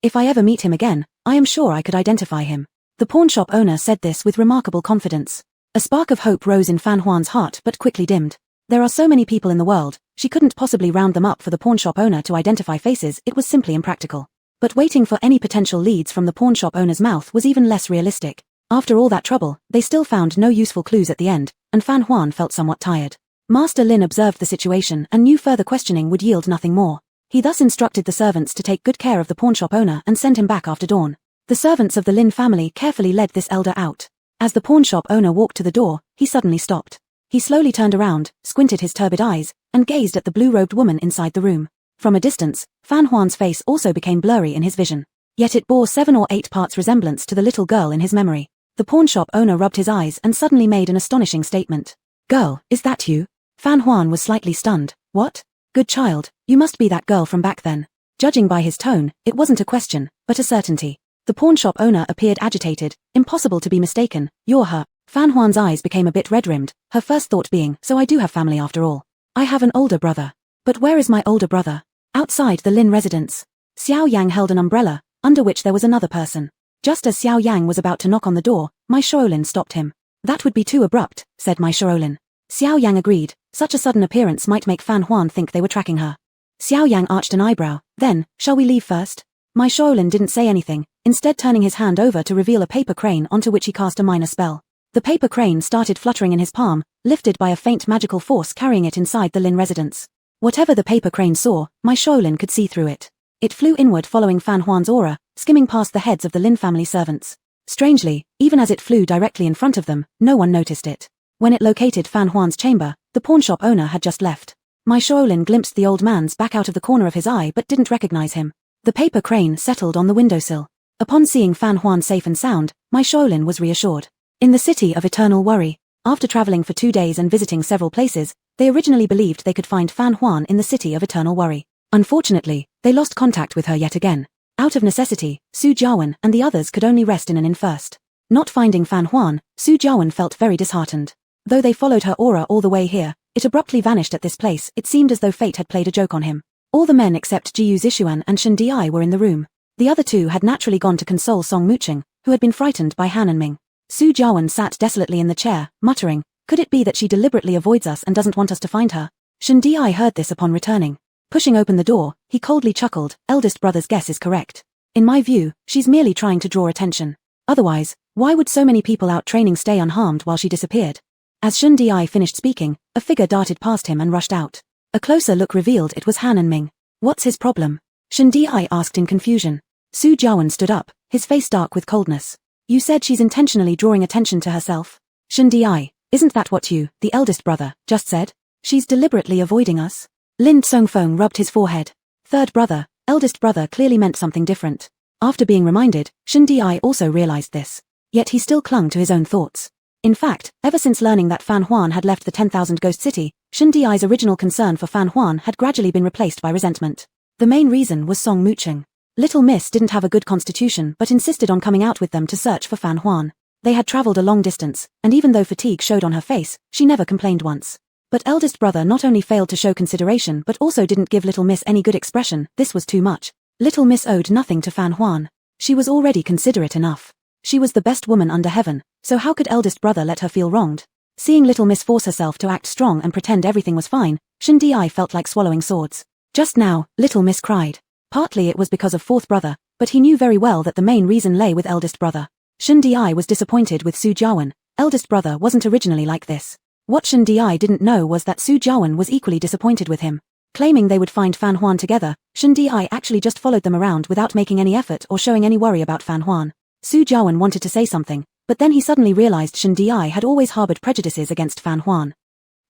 If I ever meet him again, I am sure I could identify him. The pawnshop owner said this with remarkable confidence. A spark of hope rose in Fan Huan's heart but quickly dimmed. There are so many people in the world, she couldn't possibly round them up for the pawnshop owner to identify faces. It was simply impractical. But waiting for any potential leads from the pawnshop owner's mouth was even less realistic. After all that trouble, they still found no useful clues at the end, and Fan Huan felt somewhat tired. Master Lin observed the situation and knew further questioning would yield nothing more. He thus instructed the servants to take good care of the pawnshop owner and send him back after dawn. The servants of the Lin family carefully led this elder out. As the pawnshop owner walked to the door, he suddenly stopped. He slowly turned around, squinted his turbid eyes, and gazed at the blue-robed woman inside the room. From a distance, Fan Huan's face also became blurry in his vision. Yet it bore 7 or 8 parts resemblance to the little girl in his memory. The pawnshop owner rubbed his eyes and suddenly made an astonishing statement. Girl, is that you? Fan Huan was slightly stunned. What? Good child, you must be that girl from back then. Judging by his tone, it wasn't a question, but a certainty. The pawnshop owner appeared agitated. Impossible to be mistaken. You're her. Fan Huan's eyes became a bit red-rimmed, her first thought being, so I do have family after all. I have an older brother. But where is my older brother? Outside the Lin residence. Xiao Yang held an umbrella, under which there was another person. Just as Xiao Yang was about to knock on the door, Mai Shaolin stopped him. That would be too abrupt, said Mai Shaolin. Xiao Yang agreed. Such a sudden appearance might make Fan Huan think they were tracking her. Xiao Yang arched an eyebrow. Then, shall we leave first? Mai Shaolin didn't say anything, instead turning his hand over to reveal a paper crane onto which he cast a minor spell. The paper crane started fluttering in his palm, lifted by a faint magical force carrying it inside the Lin residence. Whatever the paper crane saw, my Shaolin could see through it. It flew inward following Fan Huan's aura, skimming past the heads of the Lin family servants. Strangely, even as it flew directly in front of them, no one noticed it. When it located Fan Huan's chamber, the pawnshop owner had just left. My Shaolin glimpsed the old man's back out of the corner of his eye but didn't recognize him. The paper crane settled on the windowsill. Upon seeing Fan Huan safe and sound, my Shaolin was reassured. In the city of eternal worry, after traveling for 2 days and visiting several places, they originally believed they could find Fan Huan in the city of eternal worry. Unfortunately, they lost contact with her yet again. Out of necessity, Su Jiawen and the others could only rest in an inn first. Not finding Fan Huan, Su Jiawen felt very disheartened. Though they followed her aura all the way here, it abruptly vanished at this place. It seemed as though fate had played a joke on him. All the men except Jiyu Zishuan and Shen Di were in the room. The other two had naturally gone to console Song Muqing, who had been frightened by Han and Ming. Su Jiawen sat desolately in the chair, muttering, "Could it be that she deliberately avoids us and doesn't want us to find her?" Shen Di heard this upon returning. Pushing open the door, he coldly chuckled, "Eldest brother's guess is correct. In my view, she's merely trying to draw attention. Otherwise, why would so many people out training stay unharmed while she disappeared?" As Shen Di finished speaking, a figure darted past him and rushed out. A closer look revealed it was Han and Ming. "What's his problem?" Shen Di asked in confusion. Su Jiawen stood up, his face dark with coldness. "You said she's intentionally drawing attention to herself." Shen Di, "Isn't that what you, the eldest brother, just said? She's deliberately avoiding us." Lin Tsongfeng rubbed his forehead. Third brother, eldest brother clearly meant something different. After being reminded, Shen Di also realized this. Yet he still clung to his own thoughts. In fact, ever since learning that Fan Huan had left the 10,000 Ghost City, Shen Di's original concern for Fan Huan had gradually been replaced by resentment. The main reason was Song Muqing. Little Miss didn't have a good constitution but insisted on coming out with them to search for Fan Huan. They had traveled a long distance, and even though fatigue showed on her face, she never complained once. But eldest brother not only failed to show consideration but also didn't give Little Miss any good expression. This was too much. Little Miss owed nothing to Fan Huan. She was already considerate enough. She was the best woman under heaven, so how could eldest brother let her feel wronged? Seeing Little Miss force herself to act strong and pretend everything was fine, Shen Di felt like swallowing swords. Just now, Little Miss cried. Partly it was because of fourth brother, but he knew very well that the main reason lay with eldest brother. Shen Di was disappointed with Su Jiawen. Eldest brother wasn't originally like this. What Shen Di didn't know was that Su Jiawen was equally disappointed with him. Claiming they would find Fan Huan together, Shen Di actually just followed them around without making any effort or showing any worry about Fan Huan. Su Jiawen wanted to say something, but then he suddenly realized Shen Di had always harbored prejudices against Fan Huan.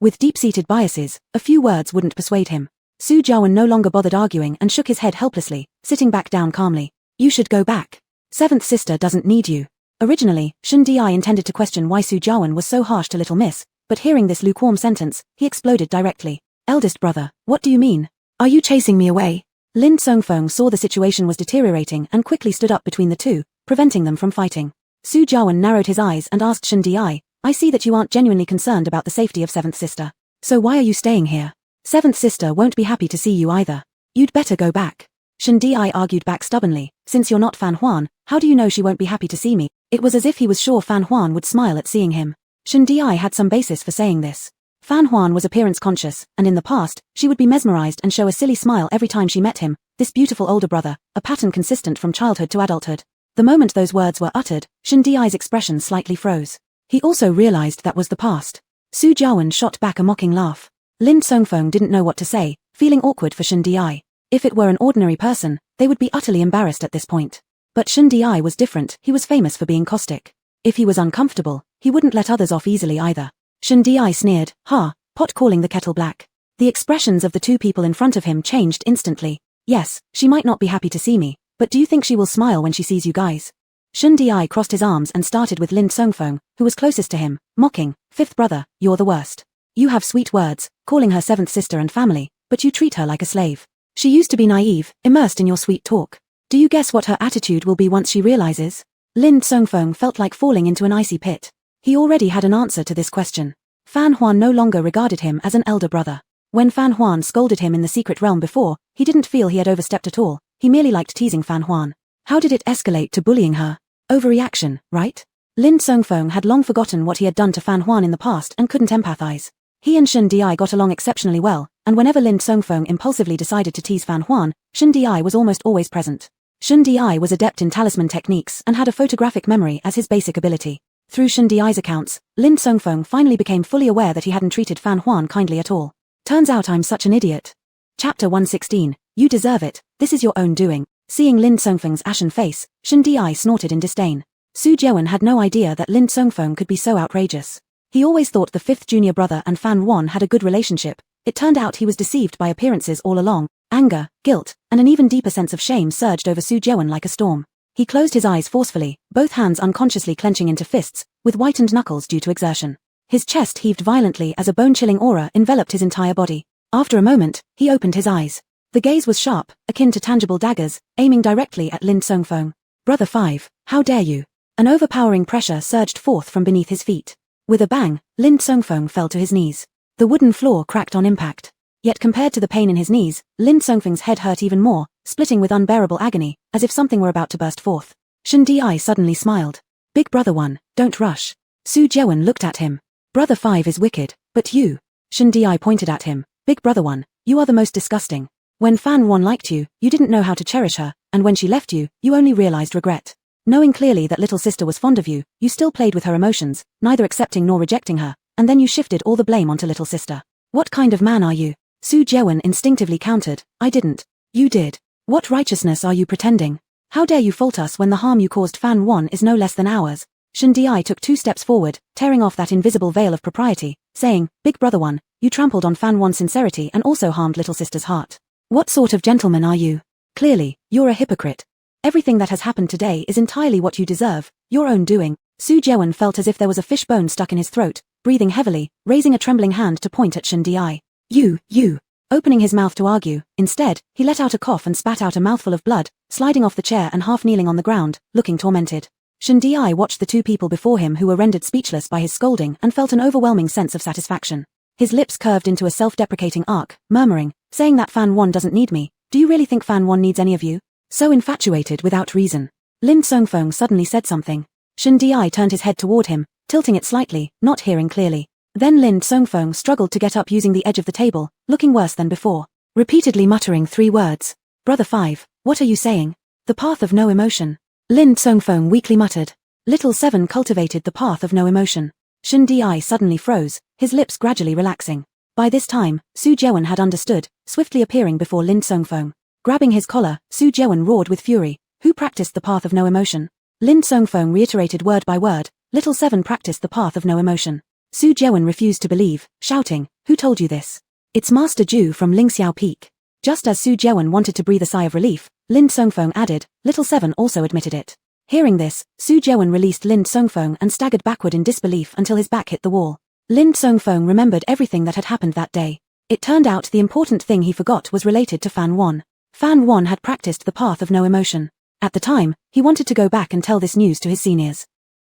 With deep-seated biases, a few words wouldn't persuade him. Su Jiawen no longer bothered arguing and shook his head helplessly, sitting back down calmly. "You should go back. Seventh sister doesn't need you." Originally, Shen Di intended to question why Su Jiawen was so harsh to Little Miss, but hearing this lukewarm sentence, he exploded directly. "Eldest brother, what do you mean? Are you chasing me away?" Lin Tsongfeng saw the situation was deteriorating and quickly stood up between the two, preventing them from fighting. Su Jiawen narrowed his eyes and asked Shen Di, "I see that you aren't genuinely concerned about the safety of seventh sister. So why are you staying here? Seventh sister won't be happy to see you either. You'd better go back." Shen Di argued back stubbornly, "Since you're not Fan Huan, how do you know she won't be happy to see me?" It was as if he was sure Fan Huan would smile at seeing him. Shen Di had some basis for saying this. Fan Huan was appearance conscious, and in the past, she would be mesmerized and show a silly smile every time she met him, this beautiful older brother, a pattern consistent from childhood to adulthood. The moment those words were uttered, Shen Di's expression slightly froze. He also realized that was the past. Su Jiawen shot back a mocking laugh. Lin Tsongfeng didn't know what to say, feeling awkward for Shen Di. If it were an ordinary person, they would be utterly embarrassed at this point. But Shen Di was different. He was famous for being caustic. If he was uncomfortable, he wouldn't let others off easily either. Shen Di sneered, "Ha, pot calling the kettle black." The expressions of the two people in front of him changed instantly. "Yes, she might not be happy to see me, but do you think she will smile when she sees you guys?" Shen Di crossed his arms and started with Lin Tsongfeng, who was closest to him, mocking, "Fifth brother, you're the worst. You have sweet words, calling her seventh sister and family, but you treat her like a slave. She used to be naive, immersed in your sweet talk. Do you guess what her attitude will be once she realizes?" Lin Tsongfeng felt like falling into an icy pit. He already had an answer to this question. Fan Huan no longer regarded him as an elder brother. When Fan Huan scolded him in the secret realm before, he didn't feel he had overstepped at all. He merely liked teasing Fan Huan. How did it escalate to bullying her? Overreaction, right? Lin Tsongfeng had long forgotten what he had done to Fan Huan in the past and couldn't empathize. He and Shen Di got along exceptionally well, and whenever Lin Tsongfeng impulsively decided to tease Fan Huan, Shen Di was almost always present. Shen Di was adept in talisman techniques and had a photographic memory as his basic ability. Through Shen Di's accounts, Lin Tsongfeng finally became fully aware that he hadn't treated Fan Huan kindly at all. "Turns out I'm such an idiot. Chapter 116, You deserve it, this is your own doing. Seeing Lin Songfeng's ashen face, Shen Di snorted in disdain. Su Jiawen had no idea that Lin Songfeng could be so outrageous. He always thought the fifth junior brother and Fan Wan had a good relationship. It turned out he was deceived by appearances all along. Anger, guilt, and an even deeper sense of shame surged over Su Jiawen like a storm. He closed his eyes forcefully, both hands unconsciously clenching into fists, with whitened knuckles due to exertion. His chest heaved violently as a bone-chilling aura enveloped his entire body. After a moment, he opened his eyes. The gaze was sharp, akin to tangible daggers, aiming directly at Lin Songfeng. Brother 5, how dare you? An overpowering pressure surged forth from beneath his feet. With a bang, Lin Songfeng fell to his knees. The wooden floor cracked on impact. Yet compared to the pain in his knees, Lin Songfeng's head hurt even more, splitting with unbearable agony, as if something were about to burst forth. Shen Di suddenly smiled. Big brother 1, don't rush. Su Jiawen looked at him. Brother 5 is wicked, but you. Shen Di pointed at him. Big brother 1, you are the most disgusting. When Fan Wan liked you, you didn't know how to cherish her, and when she left you, you only realized regret. Knowing clearly that little sister was fond of you, you still played with her emotions, neither accepting nor rejecting her, and then you shifted all the blame onto little sister. What kind of man are you? Su Jiawen instinctively countered, I didn't. You did. What righteousness are you pretending? How dare you fault us when the harm you caused Fan Wan is no less than ours? Shen Di took 2 steps forward, tearing off that invisible veil of propriety, saying, Big brother 1, you trampled on Fan Wan's sincerity and also harmed little sister's heart. What sort of gentleman are you? Clearly, you're a hypocrite. Everything that has happened today is entirely what you deserve, your own doing. Su Jiawen felt as if there was a fishbone stuck in his throat, breathing heavily, raising a trembling hand to point at Shen Di. You. Opening his mouth to argue, instead, he let out a cough and spat out a mouthful of blood, sliding off the chair and half kneeling on the ground, looking tormented. Shen Di watched the 2 people before him who were rendered speechless by his scolding and felt an overwhelming sense of satisfaction. His lips curved into a self-deprecating arc, murmuring, saying that Fan Wan doesn't need me. Do you really think Fan Wan needs any of you? So infatuated without reason. Lin Songfeng suddenly said something. Shen Di turned his head toward him, tilting it slightly, not hearing clearly. Then Lin Songfeng struggled to get up using the edge of the table, looking worse than before, repeatedly muttering 3 words. Brother 5, what are you saying? The path of no emotion. Lin Songfeng weakly muttered. Little 7 cultivated the path of no emotion. Shen Di suddenly froze, his lips gradually relaxing. By this time, Su Jiawen had understood, swiftly appearing before Lin Songfeng. Grabbing his collar, Su Jiawen roared with fury. Who practiced the path of no emotion? Lin Songfeng reiterated word by word. Little 7 practiced the path of no emotion. Su Jiawen refused to believe, shouting, Who told you this? It's Master Ju from Lingxiao Peak. Just as Su Jiawen wanted to breathe a sigh of relief, Lin Songfeng added, Little 7 also admitted it. Hearing this, Su Jiawen released Lin Songfeng and staggered backward in disbelief until his back hit the wall. Lin Songfeng remembered everything that had happened that day. It turned out the important thing he forgot was related to Fan Wan. Fan Wan had practiced the path of no emotion. At the time, he wanted to go back and tell this news to his seniors.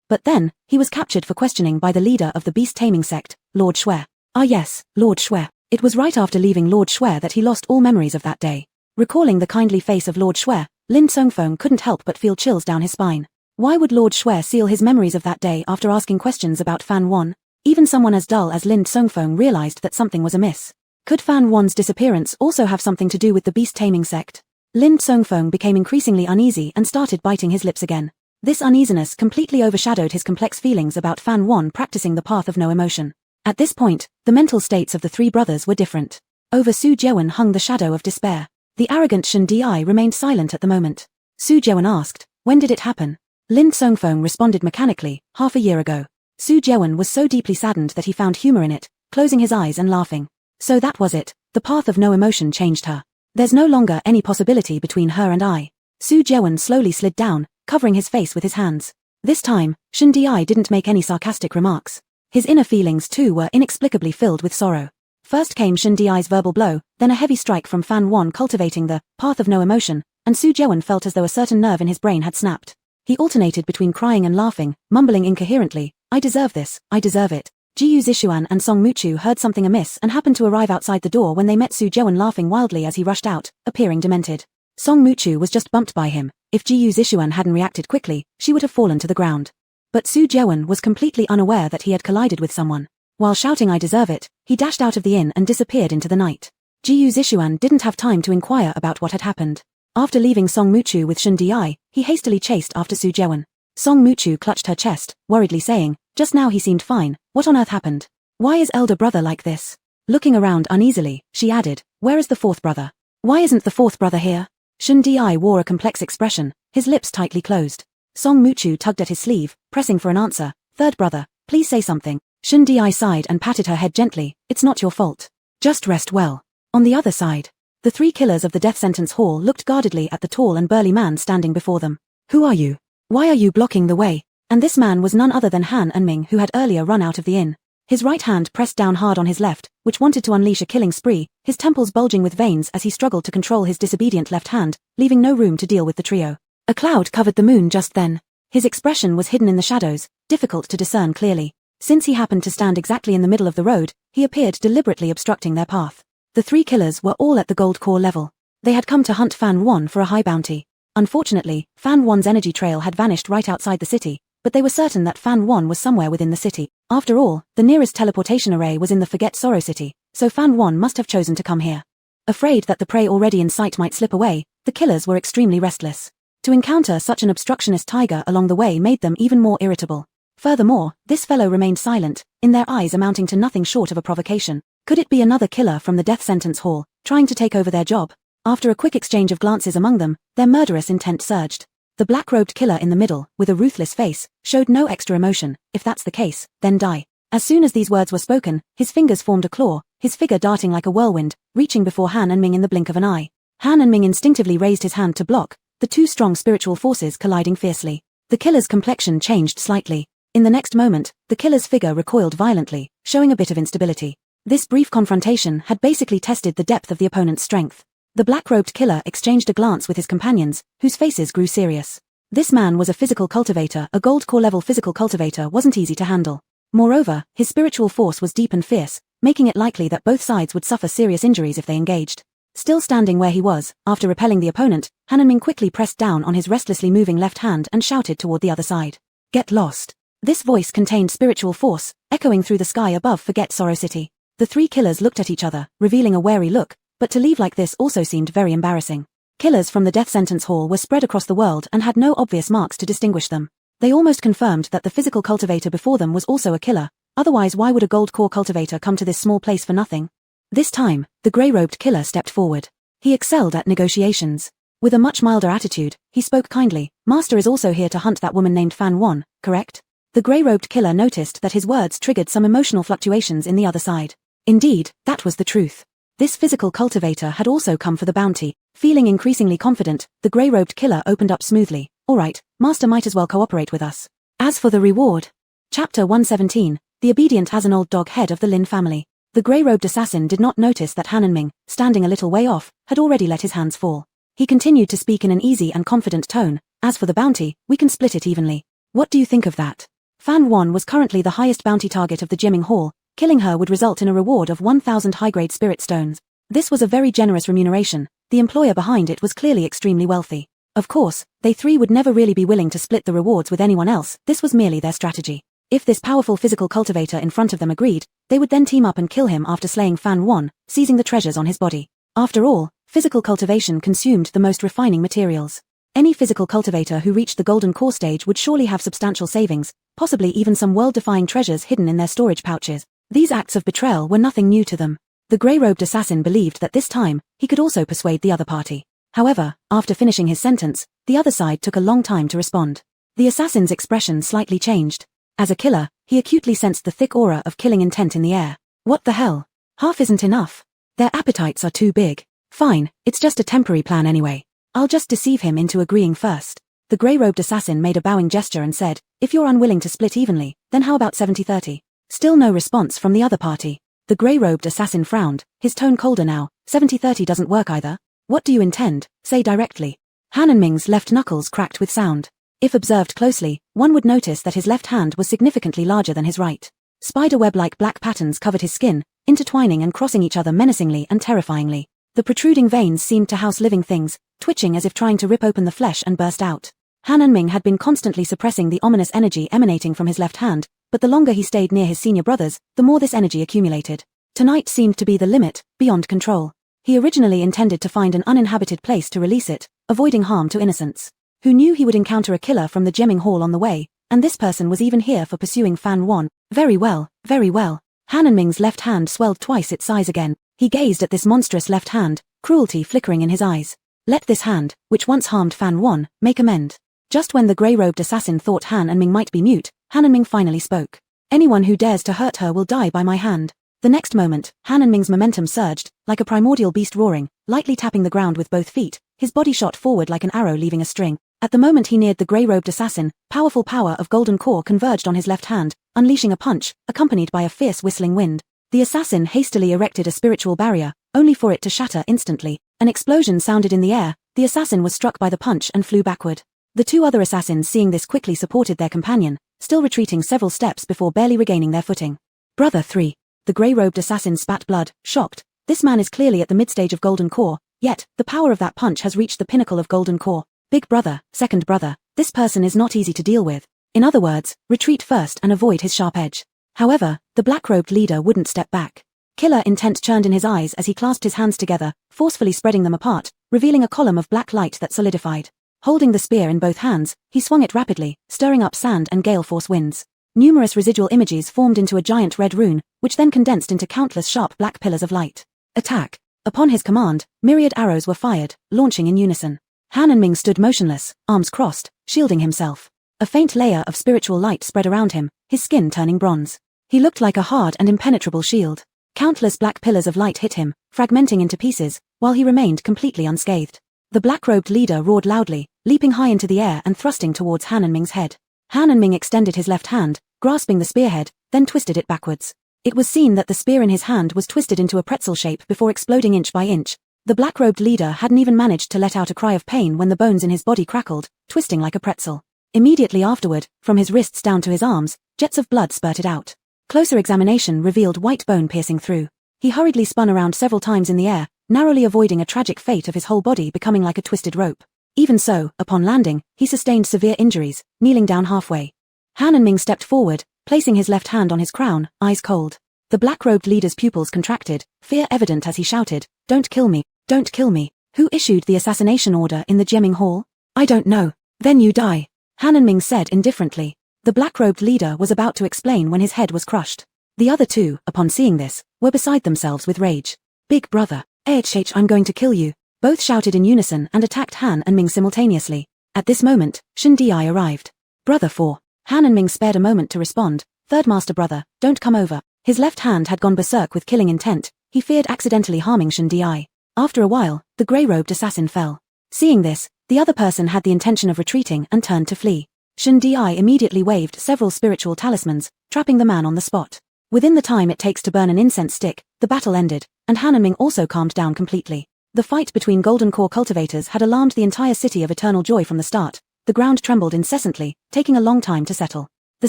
But then, he was captured for questioning by the leader of the beast-taming sect, Lord Shui. Ah yes, Lord Shui. It was right after leaving Lord Shui that he lost all memories of that day. Recalling the kindly face of Lord Shui, Lin Songfeng couldn't help but feel chills down his spine. Why would Lord Shui seal his memories of that day after asking questions about Fan Wan? Even someone as dull as Lin Songfeng realized that something was amiss. Could Fan Wan's disappearance also have something to do with the beast-taming sect? Lin Songfeng became increasingly uneasy and started biting his lips again. This uneasiness completely overshadowed his complex feelings about Fan Wan practicing the path of no emotion. At this point, the mental states of the 3 brothers were different. Over Su Jiawen hung the shadow of despair. The arrogant Shen Di remained silent at the moment. Su Jiawen asked, When did it happen? Lin Songfeng responded mechanically, half a year ago. Su Jiawen was so deeply saddened that he found humor in it, closing his eyes and laughing. So that was it, the path of no emotion changed her. There's no longer any possibility between her and I. Su Jiawen slowly slid down, covering his face with his hands. This time, Shen Di didn't make any sarcastic remarks. His inner feelings too were inexplicably filled with sorrow. First came Shen Di's verbal blow, then a heavy strike from Fan Wan cultivating the path of no emotion, and Su Jiawen felt as though a certain nerve in his brain had snapped. He alternated between crying and laughing, mumbling incoherently, I deserve this, I deserve it. Jiyu Zishuan and Song Muchu heard something amiss and happened to arrive outside the door when they met Su Jiawen laughing wildly as he rushed out, appearing demented. Song Muchu was just bumped by him. If Jiyu Zishuan hadn't reacted quickly, she would have fallen to the ground. But Su Jiawen was completely unaware that he had collided with someone. While shouting I deserve it, he dashed out of the inn and disappeared into the night. Jiyu Zishuan didn't have time to inquire about what had happened. After leaving Song Muchu with Shen Di, he hastily chased after Su Jiawen. Song Muchu clutched her chest, worriedly saying, just now he seemed fine, what on earth happened? Why is elder brother like this? Looking around uneasily, she added, "Where is the fourth brother? Why isn't the fourth brother here?" Shun Di wore a complex expression, his lips tightly closed. Song Muchu tugged at his sleeve, pressing for an answer. "Third brother, please say something." Shun Di sighed and patted her head gently. "It's not your fault. Just rest well." On the other side, the three killers of the death sentence hall looked guardedly at the tall and burly man standing before them. "Who are you? Why are you blocking the way?" And this man was none other than Han and Ming, who had earlier run out of the inn. His right hand pressed down hard on his left, which wanted to unleash a killing spree, his temples bulging with veins as he struggled to control his disobedient left hand, leaving no room to deal with the trio. A cloud covered the moon just then. His expression was hidden in the shadows, difficult to discern clearly. Since he happened to stand exactly in the middle of the road, he appeared deliberately obstructing their path. The three killers were all at the gold core level. They had come to hunt Fan Wan for a high bounty. Unfortunately, Fan Wan's energy trail had vanished right outside the city, but they were certain that Fan Wan was somewhere within the city. After all, the nearest teleportation array was in the Forget Sorrow city, so Fan Wan must have chosen to come here. Afraid that the prey already in sight might slip away, the killers were extremely restless. To encounter such an obstructionist tiger along the way made them even more irritable. Furthermore, this fellow remained silent, in their eyes amounting to nothing short of a provocation. Could it be another killer from the death sentence hall, trying to take over their job? After a quick exchange of glances among them, their murderous intent surged. The black-robed killer in the middle, with a ruthless face, showed no extra emotion. "If that's the case, then die." As soon as these words were spoken, his fingers formed a claw, his figure darting like a whirlwind, reaching before Han and Ming in the blink of an eye. Han and Ming instinctively raised his hand to block, the two strong spiritual forces colliding fiercely. The killer's complexion changed slightly. In the next moment, the killer's figure recoiled violently, showing a bit of instability. This brief confrontation had basically tested the depth of the opponent's strength. The black-robed killer exchanged a glance with his companions, whose faces grew serious. This man was a physical cultivator. A gold core level physical cultivator wasn't easy to handle. Moreover, his spiritual force was deep and fierce, making it likely that both sides would suffer serious injuries if they engaged. Still standing where he was, after repelling the opponent, Han and Ming quickly pressed down on his restlessly moving left hand and shouted toward the other side. "Get lost." This voice contained spiritual force, echoing through the sky above Forget Sorrow City. The three killers looked at each other, revealing a wary look, but to leave like this also seemed very embarrassing. Killers from the death sentence hall were spread across the world and had no obvious marks to distinguish them. They almost confirmed that the physical cultivator before them was also a killer, otherwise why would a gold core cultivator come to this small place for nothing? This time, the grey-robed killer stepped forward. He excelled at negotiations. With a much milder attitude, he spoke kindly. "Master is also here to hunt that woman named Fan Wan, correct?" The grey-robed killer noticed that his words triggered some emotional fluctuations in the other side. Indeed, that was the truth. This physical cultivator had also come for the bounty. Feeling increasingly confident, the grey-robed killer opened up smoothly. "All right, Master might as well cooperate with us. As for the reward..." Chapter 117, The Obedient as an Old Dog Head of the Lin family. The grey-robed assassin did not notice that Han and Ming, standing a little way off, had already let his hands fall. He continued to speak in an easy and confident tone. "As for the bounty, we can split it evenly. What do you think of that?" Fan Wan was currently the highest bounty target of the Jimming Hall. Killing her would result in a reward of 1,000 high-grade spirit stones. This was a very generous remuneration. The employer behind it was clearly extremely wealthy. Of course, they three would never really be willing to split the rewards with anyone else. This was merely their strategy. If this powerful physical cultivator in front of them agreed, they would then team up and kill him after slaying Fan Wan, seizing the treasures on his body. After all, physical cultivation consumed the most refining materials. Any physical cultivator who reached the golden core stage would surely have substantial savings, possibly even some world-defying treasures hidden in their storage pouches. These acts of betrayal were nothing new to them. The grey-robed assassin believed that this time, he could also persuade the other party. However, after finishing his sentence, the other side took a long time to respond. The assassin's expression slightly changed. As a killer, he acutely sensed the thick aura of killing intent in the air. What the hell? Half isn't enough. Their appetites are too big. Fine, it's just a temporary plan anyway. I'll just deceive him into agreeing first. The grey-robed assassin made a bowing gesture and said, "If you're unwilling to split evenly, then how about 70-30? Still no response from the other party. The grey-robed assassin frowned, his tone colder now. 70-30 doesn't work either. What do you intend? Say directly. Han and Ming's left knuckles cracked with sound. If observed closely, one would notice that his left hand was significantly larger than his right. Spiderweb-like black patterns covered his skin, intertwining and crossing each other menacingly and terrifyingly. The protruding veins seemed to house living things, twitching as if trying to rip open the flesh and burst out. Han and Ming had been constantly suppressing the ominous energy emanating from his left hand, but the longer he stayed near his senior brothers, the more this energy accumulated. Tonight seemed to be the limit, beyond control. He originally intended to find an uninhabited place to release it, avoiding harm to innocents. Who knew he would encounter a killer from the Jimming Hall on the way, and this person was even here for pursuing Fan Wan. Very well, very well. Han and Ming's left hand swelled twice its size again. He gazed at this monstrous left hand, cruelty flickering in his eyes. Let this hand, which once harmed Fan Wan, make amend. Just when the grey-robed assassin thought Han and Ming might be mute, Han and Ming finally spoke. Anyone who dares to hurt her will die by my hand. The next moment, Han and Ming's momentum surged, like a primordial beast roaring, lightly tapping the ground with both feet. His body shot forward like an arrow leaving a string. At the moment he neared the grey-robed assassin, powerful power of golden core converged on his left hand, unleashing a punch, accompanied by a fierce whistling wind. The assassin hastily erected a spiritual barrier, only for it to shatter instantly. An explosion sounded in the air. The assassin was struck by the punch and flew backward. The two other assassins seeing this quickly supported their companion, still retreating several steps before barely regaining their footing. Brother 3. The grey-robed assassin spat blood, shocked. This man is clearly at the mid-stage of golden core, yet, the power of that punch has reached the pinnacle of golden core. Big brother, second brother, this person is not easy to deal with. In other words, retreat first and avoid his sharp edge. However, the black-robed leader wouldn't step back. Killer intent churned in his eyes as he clasped his hands together, forcefully spreading them apart, revealing a column of black light that solidified. Holding the spear in both hands, he swung it rapidly, stirring up sand and gale force winds. Numerous residual images formed into a giant red rune, which then condensed into countless sharp black pillars of light. Attack! Upon his command, myriad arrows were fired, launching in unison. Han and Ming stood motionless, arms crossed, shielding himself. A faint layer of spiritual light spread around him, his skin turning bronze. He looked like a hard and impenetrable shield. Countless black pillars of light hit him, fragmenting into pieces, while he remained completely unscathed. The black-robed leader roared loudly, leaping high into the air and thrusting towards Han and Ming's head. Han and Ming extended his left hand, grasping the spearhead, then twisted it backwards. It was seen that the spear in his hand was twisted into a pretzel shape before exploding inch by inch. The black-robed leader hadn't even managed to let out a cry of pain when the bones in his body crackled, twisting like a pretzel. Immediately afterward, from his wrists down to his arms, jets of blood spurted out. Closer examination revealed white bone piercing through. He hurriedly spun around several times in the air, narrowly avoiding a tragic fate of his whole body becoming like a twisted rope. Even so, upon landing, he sustained severe injuries, kneeling down halfway. Han and Ming stepped forward, placing his left hand on his crown, eyes cold. The black-robed leader's pupils contracted, fear evident as he shouted, "Don't kill me, don't kill me. Who issued the assassination order in the gemming hall?" "I don't know." "Then you die," Han and Ming said indifferently. The black-robed leader was about to explain when his head was crushed. The other two, upon seeing this, were beside themselves with rage. "Big brother, I'm going to kill you." Both shouted in unison and attacked Han and Ming simultaneously. At this moment, Shin Di arrived. "Brother 4. Han and Ming spared a moment to respond. "Third master brother, don't come over." His left hand had gone berserk with killing intent. He feared accidentally harming Shin Di. After a while, the grey-robed assassin fell. Seeing this, the other person had the intention of retreating and turned to flee. Shin Di immediately waved several spiritual talismans, trapping the man on the spot. Within the time it takes to burn an incense stick, the battle ended, and Han and Ming also calmed down completely. The fight between Golden Core cultivators had alarmed the entire city of Eternal Joy from the start. The ground trembled incessantly, taking a long time to settle. The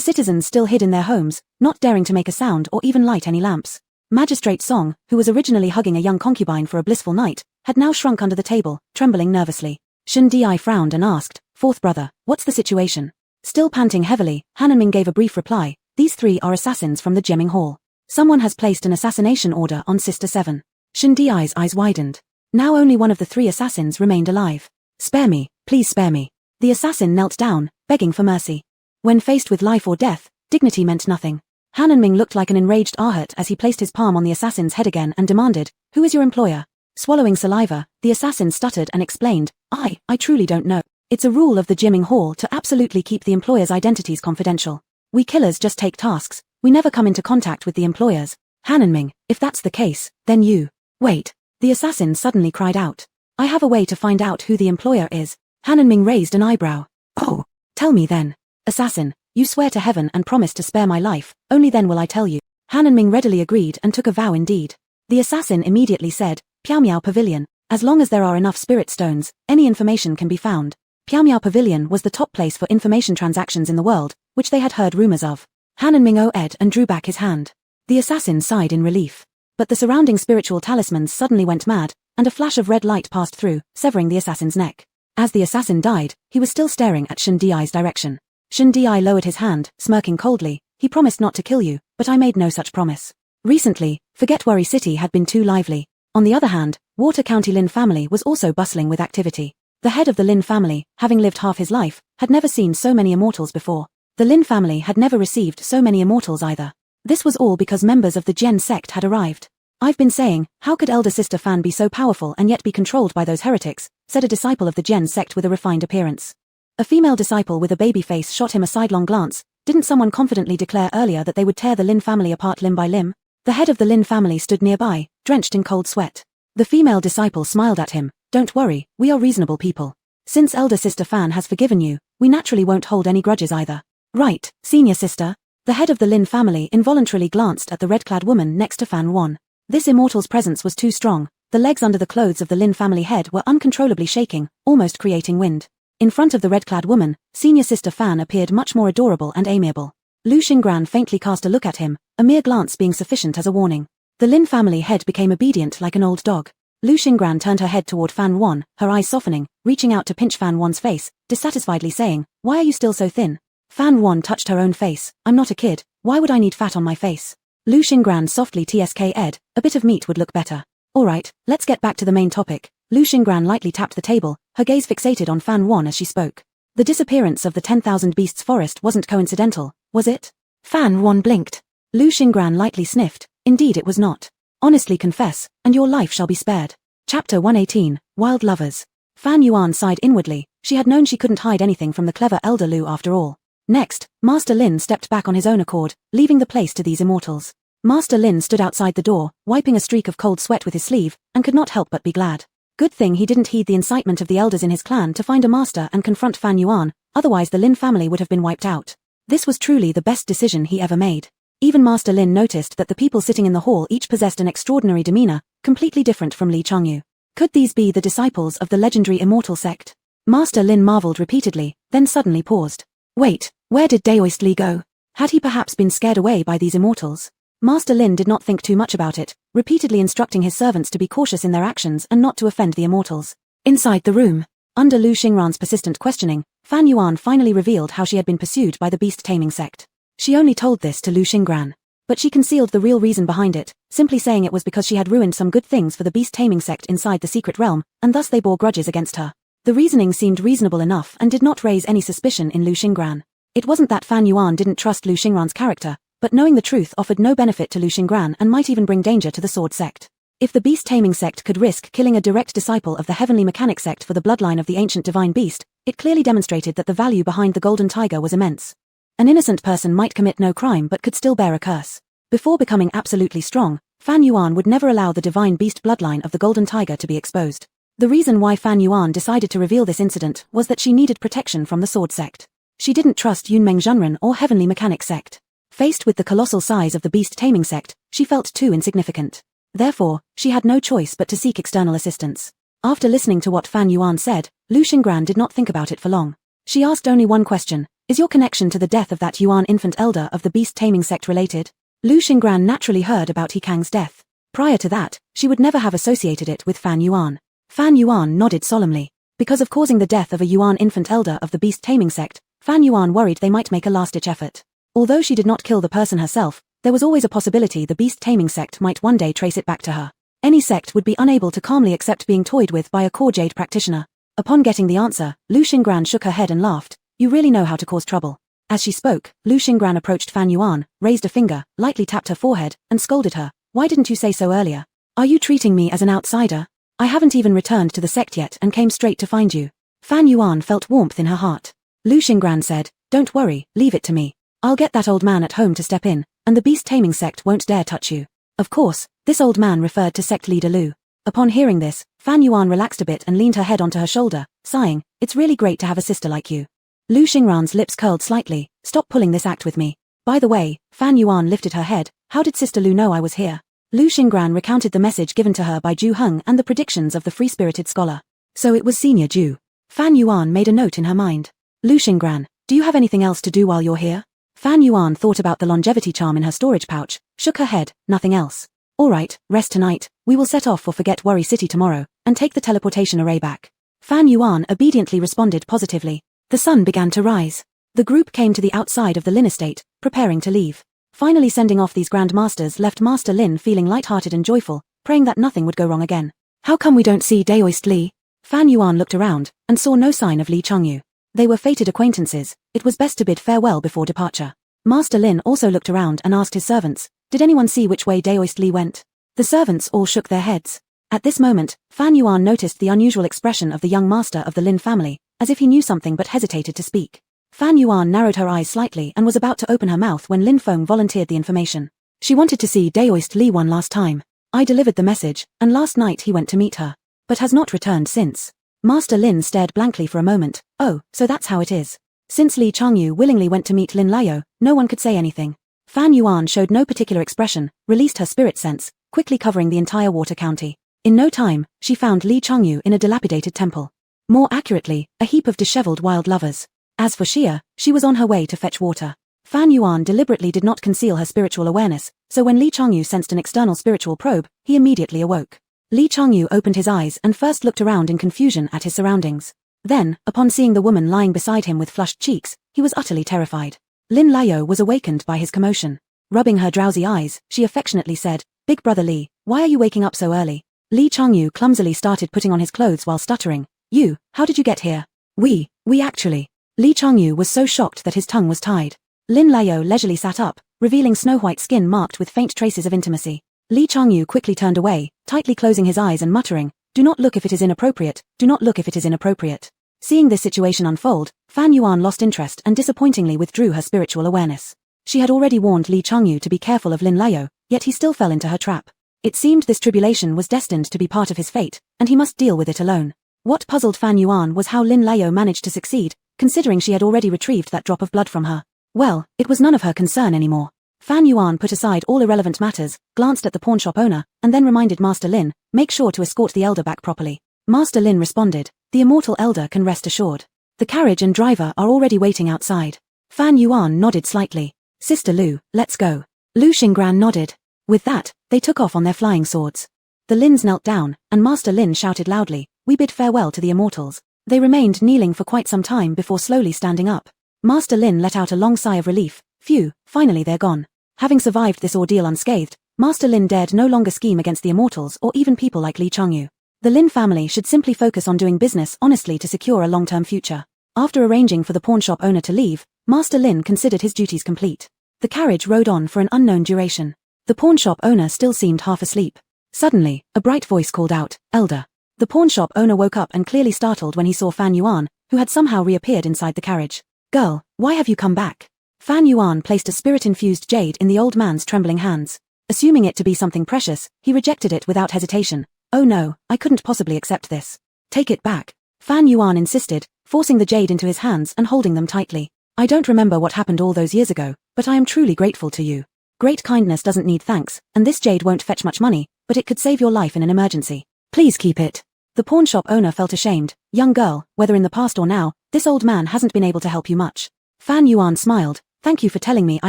citizens still hid in their homes, not daring to make a sound or even light any lamps. Magistrate Song, who was originally hugging a young concubine for a blissful night, had now shrunk under the table, trembling nervously. Shin Di frowned and asked, "Fourth brother, what's the situation?" Still panting heavily, Han and Ming gave a brief reply. "These 3 are assassins from the gemming hall. Someone has placed an assassination order on Sister 7. Shin Di's eyes widened. Now only one of the 3 assassins remained alive. "Spare me, please spare me." The assassin knelt down, begging for mercy. When faced with life or death, dignity meant nothing. Han and Ming looked like an enraged Arhat as he placed his palm on the assassin's head again and demanded, "Who is your employer?" Swallowing saliva, the assassin stuttered and explained, I truly don't know. It's a rule of the gemming hall to absolutely keep the employers' identities confidential. We killers just take tasks, we never come into contact with the employers." "Han and Ming, if that's the case, then you..." "Wait." The assassin suddenly cried out. "I have a way to find out who the employer is." Han and Ming raised an eyebrow. "Oh, tell me then." "Assassin, you swear to heaven and promise to spare my life, only then will I tell you." Han and Ming readily agreed and took a vow indeed. The assassin immediately said, "Piao Miao Pavilion. As long as there are enough spirit stones, any information can be found." Piao Miao Pavilion was the top place for information transactions in the world, which they had heard rumors of. Han and Ming ed and drew back his hand. The assassin sighed in relief. But the surrounding spiritual talismans suddenly went mad, and a flash of red light passed through, severing the assassin's neck. As the assassin died, he was still staring at Shin Di's direction. Shin Di lowered his hand, smirking coldly. "He promised not to kill you, but I made no such promise." Recently, Forget Worry City had been too lively. On the other hand, Water County Lin family was also bustling with activity. The head of the Lin family, having lived half his life, had never seen so many immortals before. The Lin family had never received so many immortals either. This was all because members of the Gen sect had arrived. I've been saying, how could elder sister Fan be so powerful and yet be controlled by those heretics, said a disciple of the Gen sect with a refined appearance. A female disciple with a baby face shot him a sidelong glance. Didn't someone confidently declare earlier that they would tear the Lin family apart limb by limb? The head of the Lin family stood nearby, drenched in cold sweat. The female disciple smiled at him. Don't worry, we are reasonable people. Since elder sister Fan has forgiven you, we naturally won't hold any grudges either. Right, senior sister? The head of the Lin family involuntarily glanced at the red-clad woman next to Fan Yuan. This immortal's presence was too strong. The legs under the clothes of the Lin family head were uncontrollably shaking, almost creating wind. In front of the red-clad woman, senior sister Fan appeared much more adorable and amiable. Lu Xingran faintly cast a look at him, a mere glance being sufficient as a warning. The Lin family head became obedient like an old dog. Lu Xingran turned her head toward Fan Yuan, her eyes softening, reaching out to pinch Fan Yuan's face, dissatisfiedly saying, "Why are you still so thin?" Fan Yuan touched her own face. "I'm not a kid, why would I need fat on my face?" Lu Xingran softly tsk'd, "A bit of meat would look better." "Alright, let's get back to the main topic." Lu Xingran lightly tapped the table, her gaze fixated on Fan Yuan as she spoke. The disappearance of the 10,000 Beasts forest wasn't coincidental, was it? Fan Yuan blinked. Lu Xingran lightly sniffed. Indeed it was not. "Honestly confess, and your life shall be spared." Chapter 118, Wild Lovers. Fan Yuan sighed inwardly. She had known she couldn't hide anything from the clever elder Lu after all. Next, Master Lin stepped back on his own accord, leaving the place to these immortals. Master Lin stood outside the door, wiping a streak of cold sweat with his sleeve, and could not help but be glad. Good thing he didn't heed the incitement of the elders in his clan to find a master and confront Fan Yuan, otherwise the Lin family would have been wiped out. This was truly the best decision he ever made. Even Master Lin noticed that the people sitting in the hall each possessed an extraordinary demeanor, completely different from Li Changyu. Could these be the disciples of the legendary immortal sect? Master Lin marveled repeatedly, then suddenly paused. Wait, where did Deoist Li go? Had he perhaps been scared away by these immortals? Master Lin did not think too much about it, repeatedly instructing his servants to be cautious in their actions and not to offend the immortals. Inside the room, under Lu Xingran's persistent questioning, Fan Yuan finally revealed how she had been pursued by the beast-taming sect. She only told this to Lu Xingran. But she concealed the real reason behind it, simply saying it was because she had ruined some good things for the beast-taming sect inside the secret realm, and thus they bore grudges against her. The reasoning seemed reasonable enough and did not raise any suspicion in Lu Xingran. It wasn't that Fan Yuan didn't trust Lu Xingran's character, but knowing the truth offered no benefit to Lu Xingran and might even bring danger to the sword sect. If the beast-taming sect could risk killing a direct disciple of the heavenly mechanic sect for the bloodline of the ancient divine beast, it clearly demonstrated that the value behind the golden tiger was immense. An innocent person might commit no crime but could still bear a curse. Before becoming absolutely strong, Fan Yuan would never allow the divine beast bloodline of the golden tiger to be exposed. The reason why Fan Yuan decided to reveal this incident was that she needed protection from the sword sect. She didn't trust Yunmeng Zhenren or heavenly mechanic sect. Faced with the colossal size of the beast-taming sect, she felt too insignificant. Therefore, she had no choice but to seek external assistance. After listening to what Fan Yuan said, Lu Xingran did not think about it for long. She asked only one question: is your connection to the death of that Yuan infant elder of the beast-taming sect related? Lu Xingran naturally heard about He Kang's death. Prior to that, she would never have associated it with Fan Yuan. Fan Yuan nodded solemnly. Because of causing the death of a Yuan infant elder of the beast-taming sect, Fan Yuan worried they might make a last-ditch effort. Although she did not kill the person herself, there was always a possibility the beast-taming sect might one day trace it back to her. Any sect would be unable to calmly accept being toyed with by a core jade practitioner. Upon getting the answer, Lu Xingran shook her head and laughed. You really know how to cause trouble. As she spoke, Lu Xingran approached Fan Yuan, raised a finger, lightly tapped her forehead, and scolded her. Why didn't you say so earlier? Are you treating me as an outsider? I haven't even returned to the sect yet and came straight to find you. Fan Yuan felt warmth in her heart. Lu Xingran said, don't worry, leave it to me. I'll get that old man at home to step in, and the beast-taming sect won't dare touch you. Of course, this old man referred to sect leader Lu. Upon hearing this, Fan Yuan relaxed a bit and leaned her head onto her shoulder, sighing, it's really great to have a sister like you. Lu Xingran's lips curled slightly. Stop pulling this act with me. By the way, Fan Yuan lifted her head. How did Sister Lu know I was here? Lu Xingran recounted the message given to her by Zhu Heng and the predictions of the free-spirited scholar. So it was Senior Zhu. Fan Yuan made a note in her mind. Lu Xingran, do you have anything else to do while you're here? Fan Yuan thought about the longevity charm in her storage pouch, shook her head, nothing else. Alright, rest tonight, we will set off for Forget Worry City tomorrow, and take the teleportation array back. Fan Yuan obediently responded positively. The sun began to rise. The group came to the outside of the Lin estate, preparing to leave. Finally sending off these Grand Masters left Master Lin feeling light-hearted and joyful, praying that nothing would go wrong again. How come we don't see Deoist Li? Fan Yuan looked around, and saw no sign of Li Changyu. They were fated acquaintances, it was best to bid farewell before departure. Master Lin also looked around and asked his servants, did anyone see which way eldest Li went? The servants all shook their heads. At this moment, Fan Yuan noticed the unusual expression of the young master of the Lin family, as if he knew something but hesitated to speak. Fan Yuan narrowed her eyes slightly and was about to open her mouth when Lin Feng volunteered the information. She wanted to see eldest Li one last time. I delivered the message, and last night he went to meet her, but has not returned since. Master Lin stared blankly for a moment. Oh, so that's how it is. Since Li Changyu willingly went to meet Lin Liao, no one could say anything. Fan Yuan showed no particular expression, released her spirit sense, quickly covering the entire water county. In no time, she found Li Changyu in a dilapidated temple. More accurately, a heap of disheveled wild lovers. As for Xia, she was on her way to fetch water. Fan Yuan deliberately did not conceal her spiritual awareness, so when Li Changyu sensed an external spiritual probe, he immediately awoke. Li Changyu opened his eyes and first looked around in confusion at his surroundings. Then, upon seeing the woman lying beside him with flushed cheeks, he was utterly terrified. Lin Liao was awakened by his commotion. Rubbing her drowsy eyes, she affectionately said, Big brother Li, why are you waking up so early? Li Changyu clumsily started putting on his clothes while stuttering. You, how did you get here? We actually. Li Changyu was so shocked that his tongue was tied. Lin Liao leisurely sat up, revealing snow-white skin marked with faint traces of intimacy. Li Changyu quickly turned away, tightly closing his eyes and muttering, do not look if it is inappropriate, do not look if it is inappropriate. Seeing this situation unfold, Fan Yuan lost interest and disappointingly withdrew her spiritual awareness. She had already warned Li Changyu to be careful of Lin Liao, yet he still fell into her trap. It seemed this tribulation was destined to be part of his fate, and he must deal with it alone. What puzzled Fan Yuan was how Lin Liao managed to succeed, considering she had already retrieved that drop of blood from her. Well, it was none of her concern anymore. Fan Yuan put aside all irrelevant matters, glanced at the pawnshop owner, and then reminded Master Lin, make sure to escort the elder back properly. Master Lin responded, the immortal elder can rest assured. The carriage and driver are already waiting outside. Fan Yuan nodded slightly. Sister Lu, let's go. Lu Xingran nodded. With that, they took off on their flying swords. The Lins knelt down, and Master Lin shouted loudly, we bid farewell to the immortals. They remained kneeling for quite some time before slowly standing up. Master Lin let out a long sigh of relief. Phew, finally they're gone. Having survived this ordeal unscathed, Master Lin dared no longer scheme against the immortals or even people like Li Changyu. The Lin family should simply focus on doing business honestly to secure a long-term future. After arranging for the pawnshop owner to leave, Master Lin considered his duties complete. The carriage rode on for an unknown duration. The pawnshop owner still seemed half asleep. Suddenly, a bright voice called out, Elder. The pawnshop owner woke up and clearly startled when he saw Fan Yuan, who had somehow reappeared inside the carriage. Girl, why have you come back? Fan Yuan placed a spirit-infused jade in the old man's trembling hands. Assuming it to be something precious, he rejected it without hesitation. Oh no, I couldn't possibly accept this. Take it back. Fan Yuan insisted, forcing the jade into his hands and holding them tightly. I don't remember what happened all those years ago, but I am truly grateful to you. Great kindness doesn't need thanks, and this jade won't fetch much money, but it could save your life in an emergency. Please keep it. The pawnshop owner felt ashamed. Young girl, whether in the past or now, this old man hasn't been able to help you much. Fan Yuan smiled. Thank you for telling me I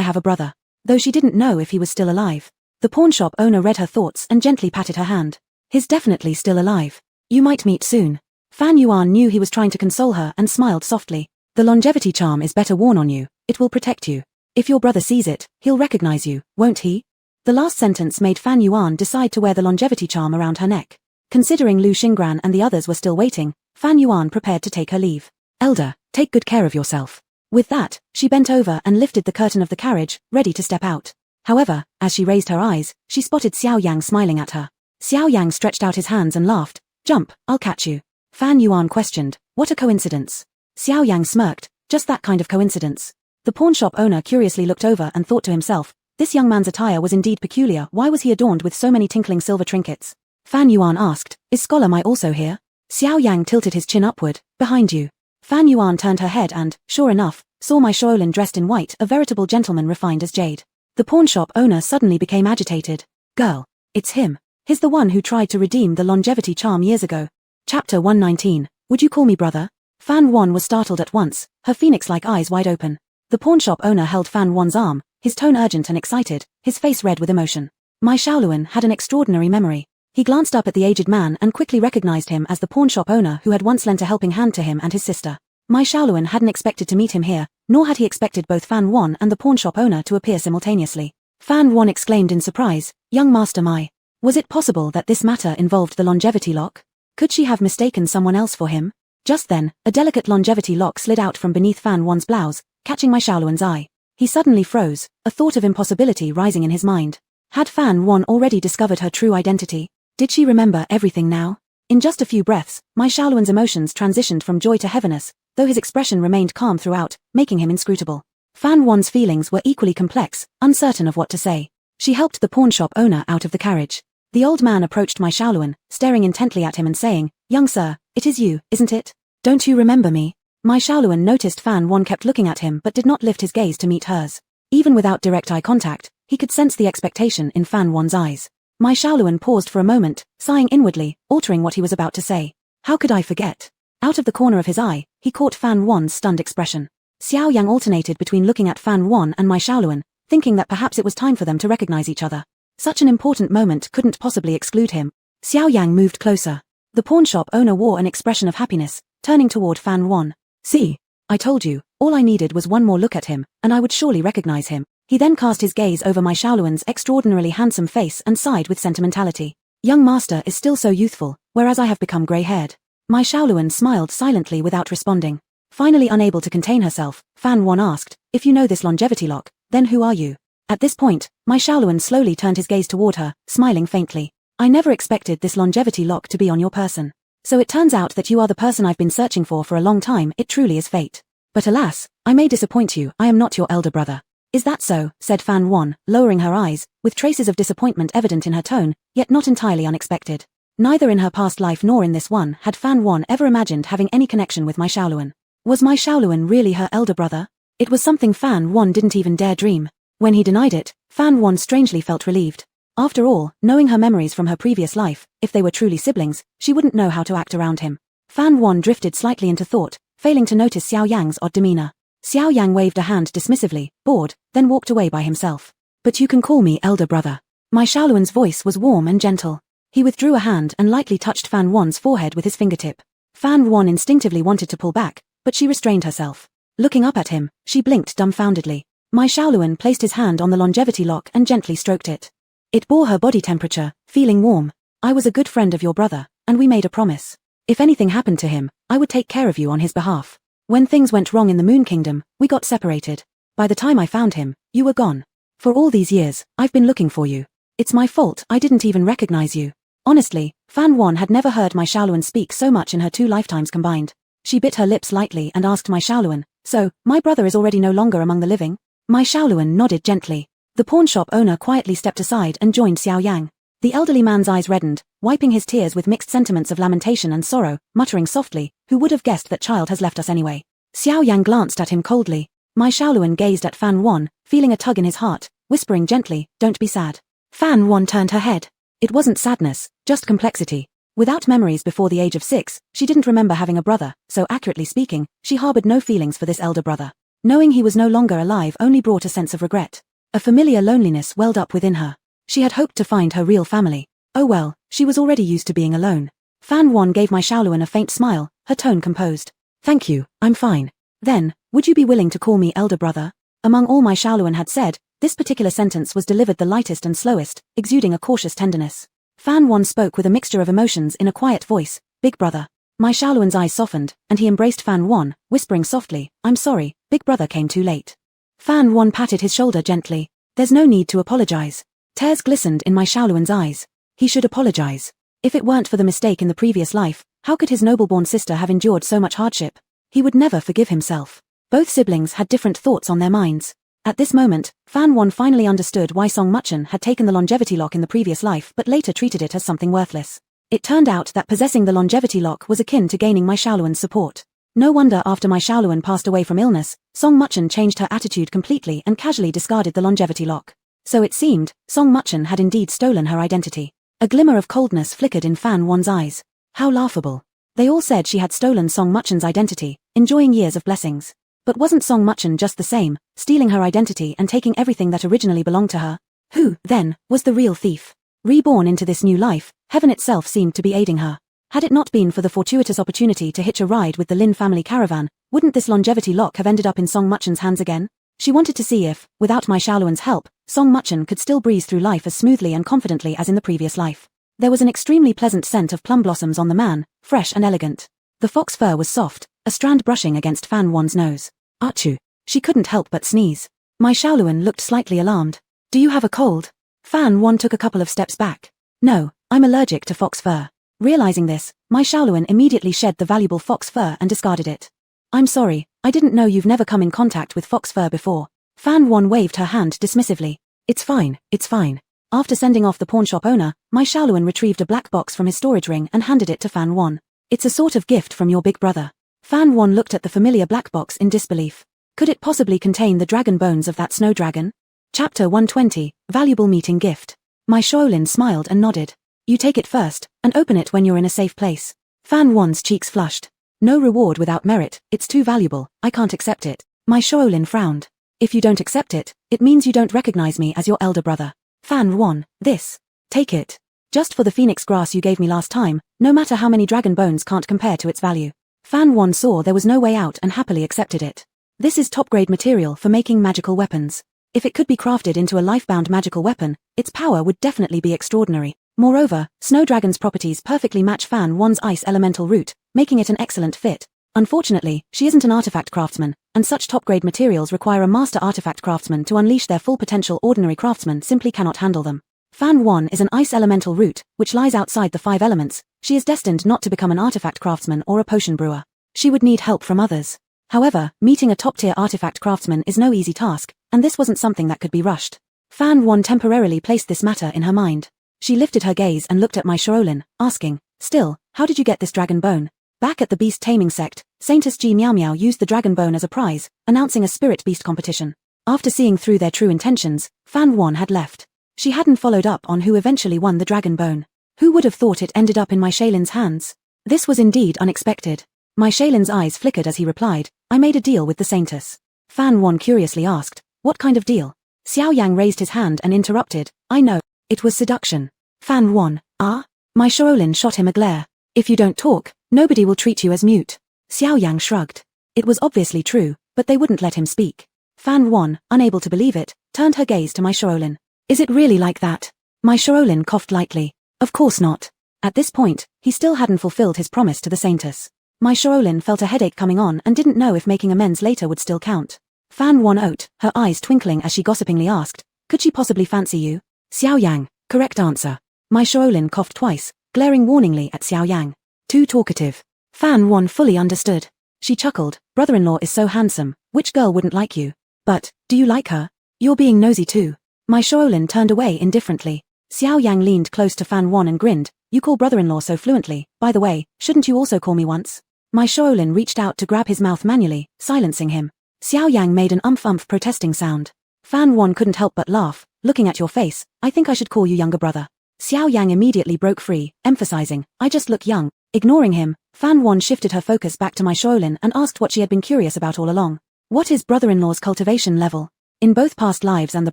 have a brother. Though she didn't know if he was still alive. The pawnshop owner read her thoughts and gently patted her hand. He's definitely still alive. You might meet soon. Fan Yuan knew he was trying to console her and smiled softly. The longevity charm is better worn on you. It will protect you. If your brother sees it, he'll recognize you, won't he? The last sentence made Fan Yuan decide to wear the longevity charm around her neck. Considering Lu Xingran and the others were still waiting, Fan Yuan prepared to take her leave. Elder, take good care of yourself. With that, she bent over and lifted the curtain of the carriage, ready to step out. However, as she raised her eyes, she spotted Xiao Yang smiling at her. Xiao Yang stretched out his hands and laughed. Jump, I'll catch you. Fan Yuan questioned, what a coincidence. Xiao Yang smirked, just that kind of coincidence. The pawnshop owner curiously looked over and thought to himself, this young man's attire was indeed peculiar. Why was he adorned with so many tinkling silver trinkets? Fan Yuan asked, is Scholar Mai also here? Xiao Yang tilted his chin upward, behind you. Fan Yuan turned her head and, sure enough, saw my Shaolin dressed in white, a veritable gentleman refined as jade. The pawnshop owner suddenly became agitated. Girl, it's him. He's the one who tried to redeem the longevity charm years ago. Chapter 119, would you call me brother? Fan Wan was startled at once, her phoenix-like eyes wide open. The pawnshop owner held Fan Wan's arm, his tone urgent and excited, his face red with emotion. My Shaoluan had an extraordinary memory. He glanced up at the aged man and quickly recognized him as the pawnshop owner who had once lent a helping hand to him and his sister. My Shaoluan hadn't expected to meet him here, nor had he expected both Fan Wan and the pawnshop owner to appear simultaneously. Fan Wan exclaimed in surprise, young Master Mai. Was it possible that this matter involved the longevity lock? Could she have mistaken someone else for him? Just then, a delicate longevity lock slid out from beneath Fan Wan's blouse, catching my Shaoluan's eye. He suddenly froze, a thought of impossibility rising in his mind. Had Fan Wan already discovered her true identity? Did she remember everything now? In just a few breaths, my Shaoluan's emotions transitioned from joy to heaviness, though his expression remained calm throughout, making him inscrutable. Fan Wan's feelings were equally complex, uncertain of what to say. She helped the pawnshop owner out of the carriage. The old man approached my Shaoluan, staring intently at him and saying, "Young sir, it is you, isn't it? Don't you remember me?" My Shaoluan noticed Fan Wan kept looking at him but did not lift his gaze to meet hers. Even without direct eye contact, he could sense the expectation in Fan Wan's eyes. My Shaoluan paused for a moment, sighing inwardly, altering what he was about to say. How could I forget? Out of the corner of his eye, he caught Fan Wan's stunned expression. Xiao Yang alternated between looking at Fan Wan and my Shaoluan, thinking that perhaps it was time for them to recognize each other. Such an important moment couldn't possibly exclude him. Xiao Yang moved closer. The pawnshop owner wore an expression of happiness, turning toward Fan Wan. "See, I told you, all I needed was one more look at him, and I would surely recognize him." He then cast his gaze over my Shaoluan's extraordinarily handsome face and sighed with sentimentality. "Young master is still so youthful, whereas I have become grey-haired." My Shaoluan smiled silently without responding. Finally unable to contain herself, Fan Wan asked, "If you know this longevity lock, then who are you?" At this point, my Shaoluan slowly turned his gaze toward her, smiling faintly. "I never expected this longevity lock to be on your person. So it turns out that you are the person I've been searching for a long time. It truly is fate. But alas, I may disappoint you, I am not your elder brother." "Is that so?" said Fan Wan, lowering her eyes, with traces of disappointment evident in her tone, yet not entirely unexpected. Neither in her past life nor in this one had Fan Wan ever imagined having any connection with my Shaoluan. Was my Shaoluan really her elder brother? It was something Fan Wan didn't even dare dream. When he denied it, Fan Wan strangely felt relieved. After all, knowing her memories from her previous life, if they were truly siblings, she wouldn't know how to act around him. Fan Wan drifted slightly into thought, failing to notice Xiao Yang's odd demeanor. Xiao Yang waved a hand dismissively, bored, then walked away by himself. "But you can call me elder brother." My Shaoluan's voice was warm and gentle. He withdrew a hand and lightly touched Fan Wan's forehead with his fingertip. Fan Wan instinctively wanted to pull back, but she restrained herself. Looking up at him, she blinked dumbfoundedly. My Shaoluan placed his hand on the longevity lock and gently stroked it. It bore her body temperature, feeling warm. "I was a good friend of your brother, and we made a promise. If anything happened to him, I would take care of you on his behalf. When things went wrong in the Moon Kingdom, we got separated. By the time I found him, you were gone. For all these years, I've been looking for you. It's my fault I didn't even recognize you." Honestly, Fan Wan had never heard my Shaoluan speak so much in her 2 lifetimes combined. She bit her lips lightly and asked my Shaoluan, "So, my brother is already no longer among the living?" My Shaoluan nodded gently. The pawnshop owner quietly stepped aside and joined Xiao Yang. The elderly man's eyes reddened, wiping his tears with mixed sentiments of lamentation and sorrow, muttering softly, "Who would have guessed that child has left us anyway?" Xiao Yang glanced at him coldly. My Shaoluan gazed at Fan Wan, feeling a tug in his heart, whispering gently, "Don't be sad." Fan Wan turned her head. It wasn't sadness, just complexity. Without memories before the age of 6, she didn't remember having a brother, so accurately speaking, she harbored no feelings for this elder brother. Knowing he was no longer alive only brought a sense of regret. A familiar loneliness welled up within her. She had hoped to find her real family. Oh well, she was already used to being alone. Fan Wan gave my Shaoluan a faint smile, her tone composed. "Thank you, I'm fine. Then, would you be willing to call me elder brother?" Among all my Shaoluan had said, this particular sentence was delivered the lightest and slowest, exuding a cautious tenderness. Fan Wan spoke with a mixture of emotions in a quiet voice, "Big brother." My Shaoluan's eyes softened, and he embraced Fan Wan, whispering softly, "I'm sorry, big brother came too late." Fan Wan patted his shoulder gently. "There's no need to apologize." Tears glistened in my Shaoluan's eyes. He should apologize. If it weren't for the mistake in the previous life, how could his noble-born sister have endured so much hardship? He would never forgive himself. Both siblings had different thoughts on their minds. At this moment, Fan Wan finally understood why Song Muchen had taken the longevity lock in the previous life but later treated it as something worthless. It turned out that possessing the longevity lock was akin to gaining my Shaoluan's support. No wonder after my Shaoluan passed away from illness, Song Muchen changed her attitude completely and casually discarded the longevity lock. So it seemed, Song Muchen had indeed stolen her identity. A glimmer of coldness flickered in Fan Wan's eyes. How laughable. They all said she had stolen Song Muchen's identity, enjoying years of blessings. But wasn't Song Muchen just the same, stealing her identity and taking everything that originally belonged to her? Who, then, was the real thief? Reborn into this new life, heaven itself seemed to be aiding her. Had it not been for the fortuitous opportunity to hitch a ride with the Lin family caravan, wouldn't this longevity lock have ended up in Song Muchen's hands again? She wanted to see if, without my Shaoluan's help, Song Muchen could still breeze through life as smoothly and confidently as in the previous life. There was an extremely pleasant scent of plum blossoms on the man, fresh and elegant. The fox fur was soft, a strand brushing against Fan Wan's nose. Achoo! She couldn't help but sneeze. My Shaoluan looked slightly alarmed. Do you have a cold? Fan Wan took a couple of steps back. No, I'm allergic to fox fur. Realizing this, my Shaoluan immediately shed the valuable fox fur and discarded it. I'm sorry, I didn't know you've never come in contact with fox fur before. Fan Wan waved her hand dismissively. It's fine, it's fine. After sending off the pawnshop owner, my Shaoluan retrieved a black box from his storage ring and handed it to Fan Wan. It's a sort of gift from your big brother. Fan Wan looked at the familiar black box in disbelief. Could it possibly contain the dragon bones of that snow dragon? Chapter 120, Valuable Meeting Gift. My Shaolin smiled and nodded. You take it first, and open it when you're in a safe place. Fan Wan's cheeks flushed. No reward without merit, it's too valuable, I can't accept it. My Shaolin frowned. If you don't accept it, it means you don't recognize me as your elder brother. Fan Wan, this. Take it. Just for the phoenix grass you gave me last time, no matter how many dragon bones can't compare to its value. Fan Wan saw there was no way out and happily accepted it. This is top-grade material for making magical weapons. If it could be crafted into a life-bound magical weapon, its power would definitely be extraordinary. Moreover, Snow Dragon's properties perfectly match Fan Wan's ice elemental root, making it an excellent fit. Unfortunately, she isn't an artifact craftsman, and such top-grade materials require a master artifact craftsman to unleash their full potential. Ordinary craftsmen simply cannot handle them. Fan Wan is an ice elemental root, which lies outside the 5 elements. She is destined not to become an artifact craftsman or a potion brewer. She would need help from others. However, meeting a top-tier artifact craftsman is no easy task, and this wasn't something that could be rushed. Fan Wan temporarily placed this matter in her mind. She lifted her gaze and looked at my Shaolin, asking, still, how did you get this dragon bone? Back at the beast taming sect, Saintess Ji Miao Miao used the dragon bone as a prize, announcing a spirit beast competition. After seeing through their true intentions, Fan Wan had left. She hadn't followed up on who eventually won the dragon bone. Who would have thought it ended up in my Shaolin's hands? This was indeed unexpected. My Shaolin's eyes flickered as he replied, I made a deal with the Saintess. Fan Wan curiously asked, what kind of deal? Xiao Yang raised his hand and interrupted, I know. It was seduction. Fan Wan, ah? My Shaolin shot him a glare. If you don't talk, nobody will treat you as mute. Xiao Yang shrugged. It was obviously true, but they wouldn't let him speak. Fan Wan, unable to believe it, turned her gaze to my Shaolin. Is it really like that? My Shaolin coughed lightly. Of course not. At this point, he still hadn't fulfilled his promise to the Saintess. My Shaolin felt a headache coming on and didn't know if making amends later would still count. Fan Wan oat, her eyes twinkling as she gossipingly asked, could she possibly fancy you? Xiao Yang, correct answer. My Shaolin coughed twice, glaring warningly at Xiao Yang. Too talkative. Fan Wan fully understood. She chuckled, brother-in-law is so handsome, which girl wouldn't like you? But, do you like her? You're being nosy too. My Shaolin turned away indifferently. Xiao Yang leaned close to Fan Wan and grinned, you call brother-in-law so fluently, by the way, shouldn't you also call me once? My Shaolin reached out to grab his mouth manually, silencing him. Xiao Yang made an umph protesting sound. Fan Wan couldn't help but laugh, looking at your face, I think I should call you younger brother. Xiao Yang immediately broke free, emphasizing, I just look young. Ignoring him, Fan Wan shifted her focus back to my Shaolin and asked what she had been curious about all along. What is brother-in-law's cultivation level? In both past lives and the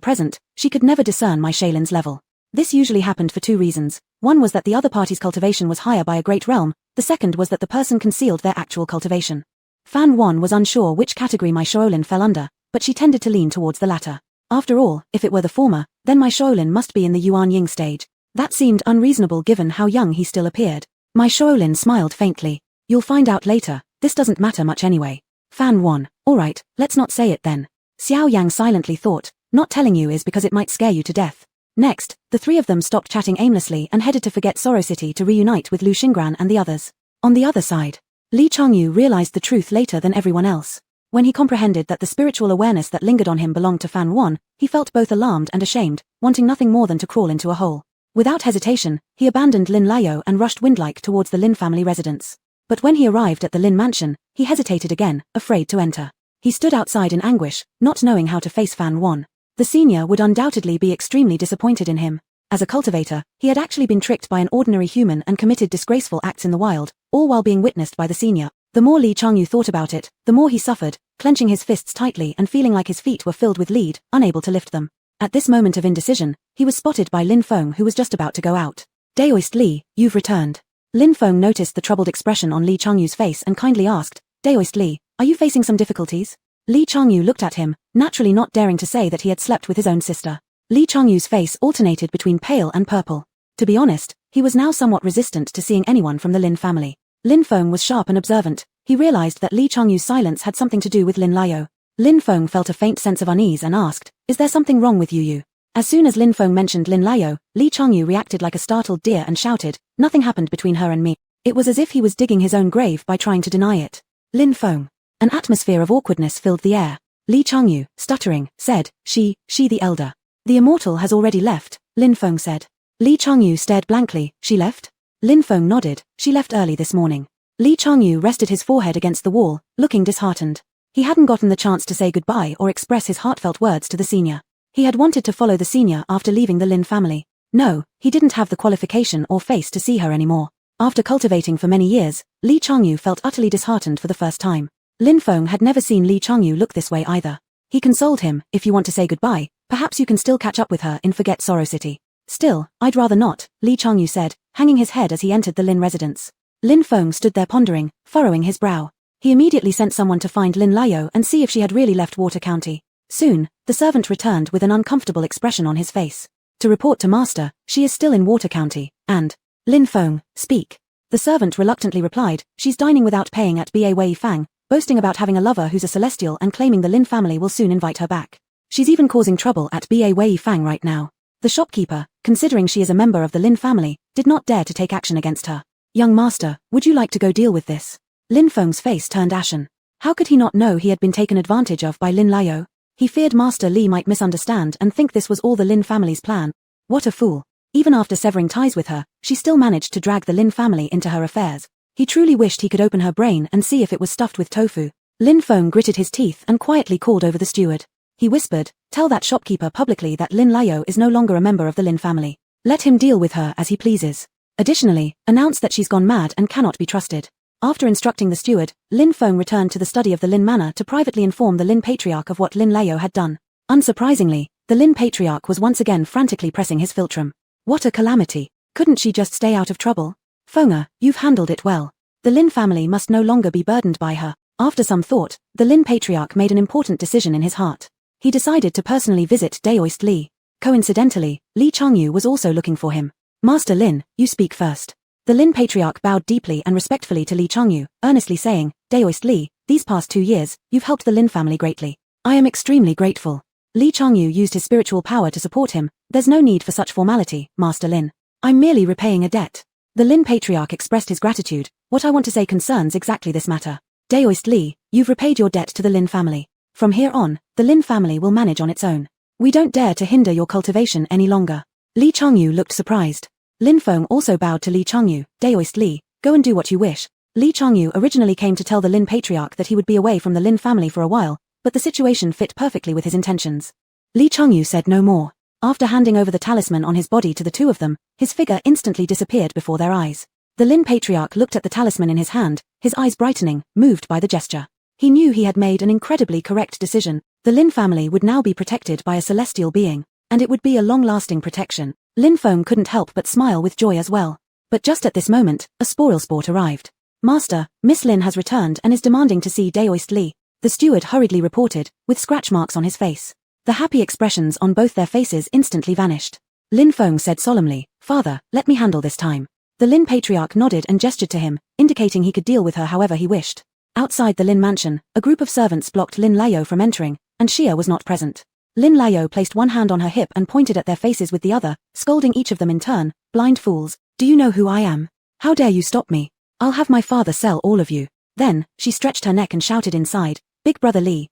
present, she could never discern my Shaolin's level. This usually happened for 2 reasons. One was that the other party's cultivation was higher by a great realm, the second was that the person concealed their actual cultivation. Fan Wan was unsure which category my Shaolin fell under, but she tended to lean towards the latter. After all, if it were the former, then my Shaolin must be in the Yuan Ying stage. That seemed unreasonable given how young he still appeared. My Shaolin smiled faintly. You'll find out later, this doesn't matter much anyway. Fan Wan, alright, let's not say it then. Xiao Yang silently thought, not telling you is because it might scare you to death. Next, the 3 of them stopped chatting aimlessly and headed to Forget Sorrow City to reunite with Lu Xingran and the others. On the other side, Li Changyu realized the truth later than everyone else. When he comprehended that the spiritual awareness that lingered on him belonged to Fan Wan, he felt both alarmed and ashamed, wanting nothing more than to crawl into a hole. Without hesitation, he abandoned Lin Layo and rushed windlike towards the Lin family residence. But when he arrived at the Lin mansion, he hesitated again, afraid to enter. He stood outside in anguish, not knowing how to face Fan Wan. The senior would undoubtedly be extremely disappointed in him. As a cultivator, he had actually been tricked by an ordinary human and committed disgraceful acts in the wild, all while being witnessed by the senior. The more Li Changyu thought about it, the more he suffered, clenching his fists tightly and feeling like his feet were filled with lead, unable to lift them. At this moment of indecision, he was spotted by Lin Feng who was just about to go out. Daoist Li, you've returned. Lin Feng noticed the troubled expression on Li Changyu's face and kindly asked, Daoist Li, are you facing some difficulties? Li Changyu looked at him, naturally not daring to say that he had slept with his own sister. Li Changyu's face alternated between pale and purple. To be honest, he was now somewhat resistant to seeing anyone from the Lin family. Lin Feng was sharp and observant. He realized that Li Changyu's silence had something to do with Lin Layo. Lin Feng felt a faint sense of unease and asked, "Is there something wrong with you?" As soon as Lin Feng mentioned Lin Layo, Li Chongyu reacted like a startled deer and shouted, "Nothing happened between her and me." It was as if he was digging his own grave by trying to deny it. Lin Feng. An atmosphere of awkwardness filled the air. Li Chongyu, stuttering, said, she the elder. "The immortal has already left," Lin Feng said. Li Chongyu stared blankly. "She left?" Lin Feng nodded. "She left early this morning." Li Chongyu rested his forehead against the wall, looking disheartened. He hadn't gotten the chance to say goodbye or express his heartfelt words to the senior. He had wanted to follow the senior after leaving the Lin family. No, he didn't have the qualification or face to see her anymore. After cultivating for many years, Li Chongyu felt utterly disheartened for the first time. Lin Feng had never seen Li Chongyu look this way either. He consoled him, "If you want to say goodbye, perhaps you can still catch up with her in Forget Sorrow City." "Still, I'd rather not," Li Chongyu said, hanging his head as he entered the Lin residence. Lin Feng stood there pondering, furrowing his brow. He immediately sent someone to find Lin Layo and see if she had really left Water County. Soon, the servant returned with an uncomfortable expression on his face. "To report to Master, she is still in Water County, and—" "Lin Feng, speak." The servant reluctantly replied, "She's dining without paying at Ba Wei Fang, boasting about having a lover who's a celestial and claiming the Lin family will soon invite her back. She's even causing trouble at Ba Wei Fang right now." The shopkeeper, considering she is a member of the Lin family, did not dare to take action against her. "Young master, would you like to go deal with this?" Lin Feng's face turned ashen. How could he not know he had been taken advantage of by Lin Layo? He feared Master Li might misunderstand and think this was all the Lin family's plan. What a fool. Even after severing ties with her, she still managed to drag the Lin family into her affairs. He truly wished he could open her brain and see if it was stuffed with tofu. Lin Feng gritted his teeth and quietly called over the steward. He whispered, "Tell that shopkeeper publicly that Lin Layo is no longer a member of the Lin family. Let him deal with her as he pleases. Additionally, announce that she's gone mad and cannot be trusted." After instructing the steward, Lin Feng returned to the study of the Lin Manor to privately inform the Lin Patriarch of what Lin Layo had done. Unsurprisingly, the Lin Patriarch was once again frantically pressing his philtrum. What a calamity. Couldn't she just stay out of trouble? "Fenga, you've handled it well. The Lin family must no longer be burdened by her." After some thought, the Lin Patriarch made an important decision in his heart. He decided to personally visit Deoist Li. Coincidentally, Li Chongyu was also looking for him. "Master Lin, you speak first." The Lin Patriarch bowed deeply and respectfully to Li Chongyu, earnestly saying, "Deoist Li, these past 2 years, you've helped the Lin family greatly. I am extremely grateful." Li Chongyu used his spiritual power to support him. "There's no need for such formality, Master Lin. I'm merely repaying a debt." The Lin Patriarch expressed his gratitude. "What I want to say concerns exactly this matter. Deoist Li, you've repaid your debt to the Lin family. From here on, the Lin family will manage on its own. We don't dare to hinder your cultivation any longer." Li Chongyu looked surprised. Lin Feng also bowed to Li Chongyu. "Deoist Li, go and do what you wish." Li Chongyu originally came to tell the Lin Patriarch that he would be away from the Lin family for a while, but the situation fit perfectly with his intentions. Li Chongyu said no more. After handing over the talisman on his body to the two of them, his figure instantly disappeared before their eyes. The Lin Patriarch looked at the talisman in his hand, his eyes brightening, moved by the gesture. He knew he had made an incredibly correct decision. The Lin family would now be protected by a celestial being, and it would be a long-lasting protection. Lin Feng couldn't help but smile with joy as well. But just at this moment, a spoilsport arrived. "Master, Miss Lin has returned and is demanding to see Deoist Li," the steward hurriedly reported, with scratch marks on his face. The happy expressions on both their faces instantly vanished. Lin Feng said solemnly, "Father, let me handle this time." The Lin Patriarch nodded and gestured to him, indicating he could deal with her however he wished. Outside the Lin mansion, a group of servants blocked Lin Layo from entering, and Xia was not present. Lin Layo placed one hand on her hip and pointed at their faces with the other, scolding each of them in turn. "Blind fools, do you know who I am? How dare you stop me? I'll have my father sell all of you." Then, she stretched her neck and shouted inside, Big Brother Li,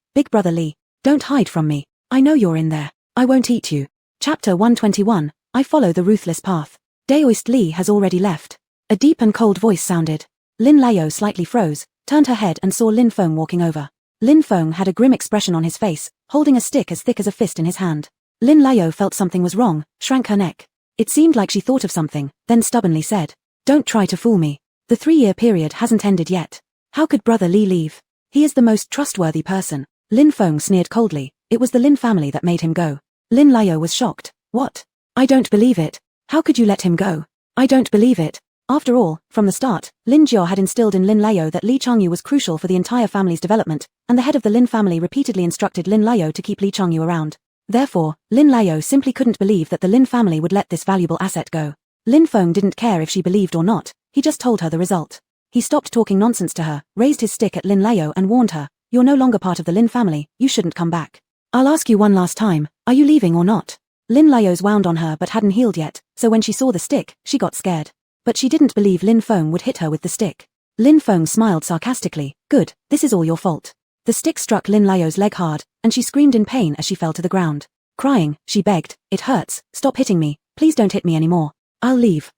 don't hide from me. I know you're in there. I won't eat you." Chapter 121, I follow the ruthless path. Deoist Li has already left. A deep and cold voice sounded. Lin Layo slightly froze, turned her head and saw Lin Feng walking over. Lin Feng had a grim expression on his face, holding a stick as thick as a fist in his hand. Lin Layo felt something was wrong, shrank her neck. It seemed like she thought of something, then stubbornly said, "Don't try to fool me. The 3-year period hasn't ended yet. How could Brother Li leave? He is the most trustworthy person." Lin Feng sneered coldly. It was the Lin family that made him go. Lin Layo was shocked. "What? I don't believe it. How could you let him go? I don't believe it." After all, from the start, Lin Jiao had instilled in Lin Layo that Li Chongyu was crucial for the entire family's development, and the head of the Lin family repeatedly instructed Lin Layo to keep Li Chongyu around. Therefore, Lin Layo simply couldn't believe that the Lin family would let this valuable asset go. Lin Feng didn't care if she believed or not, he just told her the result. He stopped talking nonsense to her, raised his stick at Lin Layo and warned her, You're no longer part of the Lin family, you shouldn't come back. I'll ask you one last time, are you leaving or not? Lin Lao's wound on her but hadn't healed yet, so when she saw the stick, she got scared. But she didn't believe Lin Feng would hit her with the stick. Lin Feng smiled sarcastically. Good, this is all your fault. The stick struck Lin Lao's leg hard, and she screamed in pain as she fell to the ground. Crying, she begged, it hurts, stop hitting me, please don't hit me anymore. I'll leave.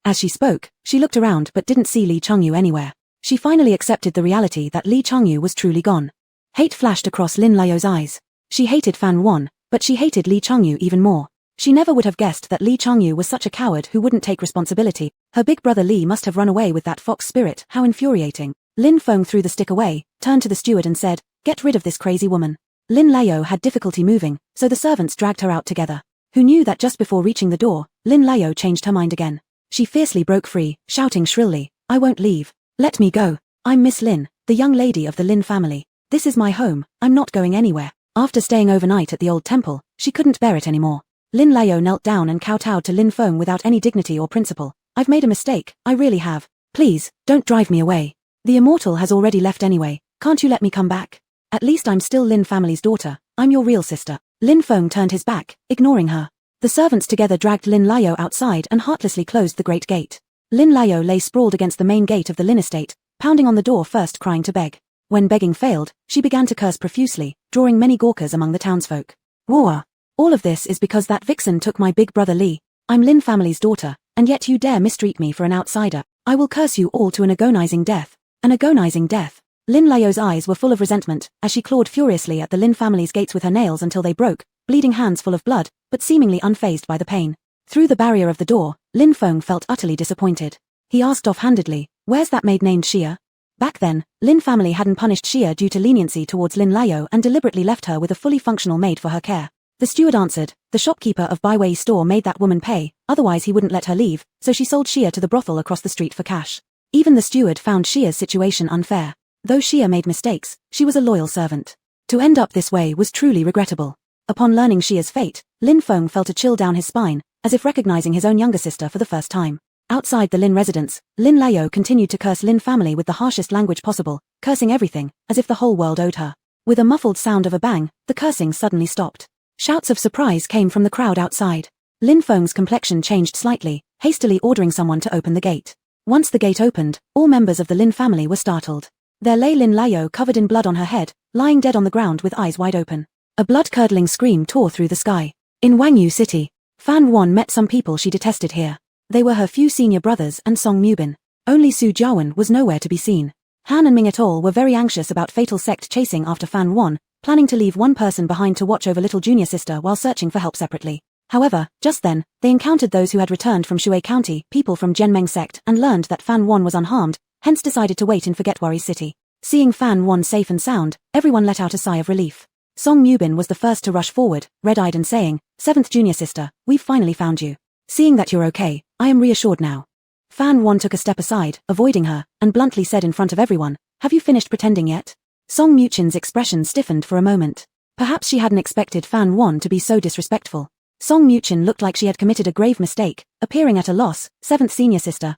As she spoke, she looked around but didn't see Li Chengyu anywhere. She finally accepted the reality that Li Chengyu was truly gone. Hate flashed across Lin Lao's eyes. She hated Fan Wan, but she hated Li Chengyu even more. She never would have guessed that Li Chengyu was such a coward who wouldn't take responsibility. Her big brother Li must have run away with that fox spirit, how infuriating. Lin Feng threw the stick away, turned to the steward and said, get rid of this crazy woman. Lin Lao had difficulty moving, so the servants dragged her out together. Who knew that just before reaching the door, Lin Lao changed her mind again. She fiercely broke free, shouting shrilly, I won't leave. Let me go. I'm Miss Lin, the young lady of the Lin family. This is my home, I'm not going anywhere. After staying overnight at the old temple, she couldn't bear it anymore. Lin Lao knelt down and kowtowed to Lin Feng without any dignity or principle. I've made a mistake, I really have. Please, don't drive me away. The immortal has already left anyway, can't you let me come back? At least I'm still Lin family's daughter, I'm your real sister. Lin Feng turned his back, ignoring her. The servants together dragged Lin Lao outside and heartlessly closed the great gate. Lin Lao lay sprawled against the main gate of the Lin estate, pounding on the door first crying to beg. When begging failed, she began to curse profusely, drawing many gawkers among the townsfolk. Roar! All of this is because that vixen took my big brother Li. I'm Lin family's daughter, and yet you dare mistreat me for an outsider. I will curse you all to an agonizing death. An agonizing death. Lin Lao's eyes were full of resentment, as she clawed furiously at the Lin family's gates with her nails until they broke, bleeding hands full of blood, but seemingly unfazed by the pain. Through the barrier of the door, Lin Feng felt utterly disappointed. He asked offhandedly, where's that maid named Xia? Back then, Lin family hadn't punished Xia due to leniency towards Lin Lao and deliberately left her with a fully functional maid for her care. The steward answered, the shopkeeper of Baiwei's store made that woman pay, otherwise he wouldn't let her leave, so she sold Xia to the brothel across the street for cash. Even the steward found Xia's situation unfair. Though Xia made mistakes, she was a loyal servant. To end up this way was truly regrettable. Upon learning Xia's fate, Lin Feng felt a chill down his spine, as if recognizing his own younger sister for the first time. Outside the Lin residence, Lin Lao continued to curse Lin family with the harshest language possible, cursing everything, as if the whole world owed her. With a muffled sound of a bang, the cursing suddenly stopped. Shouts of surprise came from the crowd outside. Lin Feng's complexion changed slightly, hastily ordering someone to open the gate. Once the gate opened, all members of the Lin family were startled. There lay Lin Lao covered in blood on her head, lying dead on the ground with eyes wide open. A blood-curdling scream tore through the sky. In Wangyu City, Fan Wan met some people she detested here. They were her few senior brothers and Song Mubin. Only Su Jiawen was nowhere to be seen. Han and Ming et al. Were very anxious about fatal sect chasing after Fan Wan, planning to leave one person behind to watch over little junior sister while searching for help separately. However, just then, they encountered those who had returned from Shui County, people from Zhenmeng sect, and learned that Fan Wan was unharmed, hence decided to wait in Forget Worry City. Seeing Fan Wan safe and sound, everyone let out a sigh of relief. Song Mubin was the first to rush forward, red-eyed and saying, 7th junior sister, we've finally found you. Seeing that you're okay, I am reassured now. Fan Wan took a step aside, avoiding her, and bluntly said in front of everyone, have you finished pretending yet? Song Muchin's expression stiffened for a moment. Perhaps she hadn't expected Fan Wan to be so disrespectful. Song Muchin looked like she had committed a grave mistake, appearing at a loss. 7th senior sister,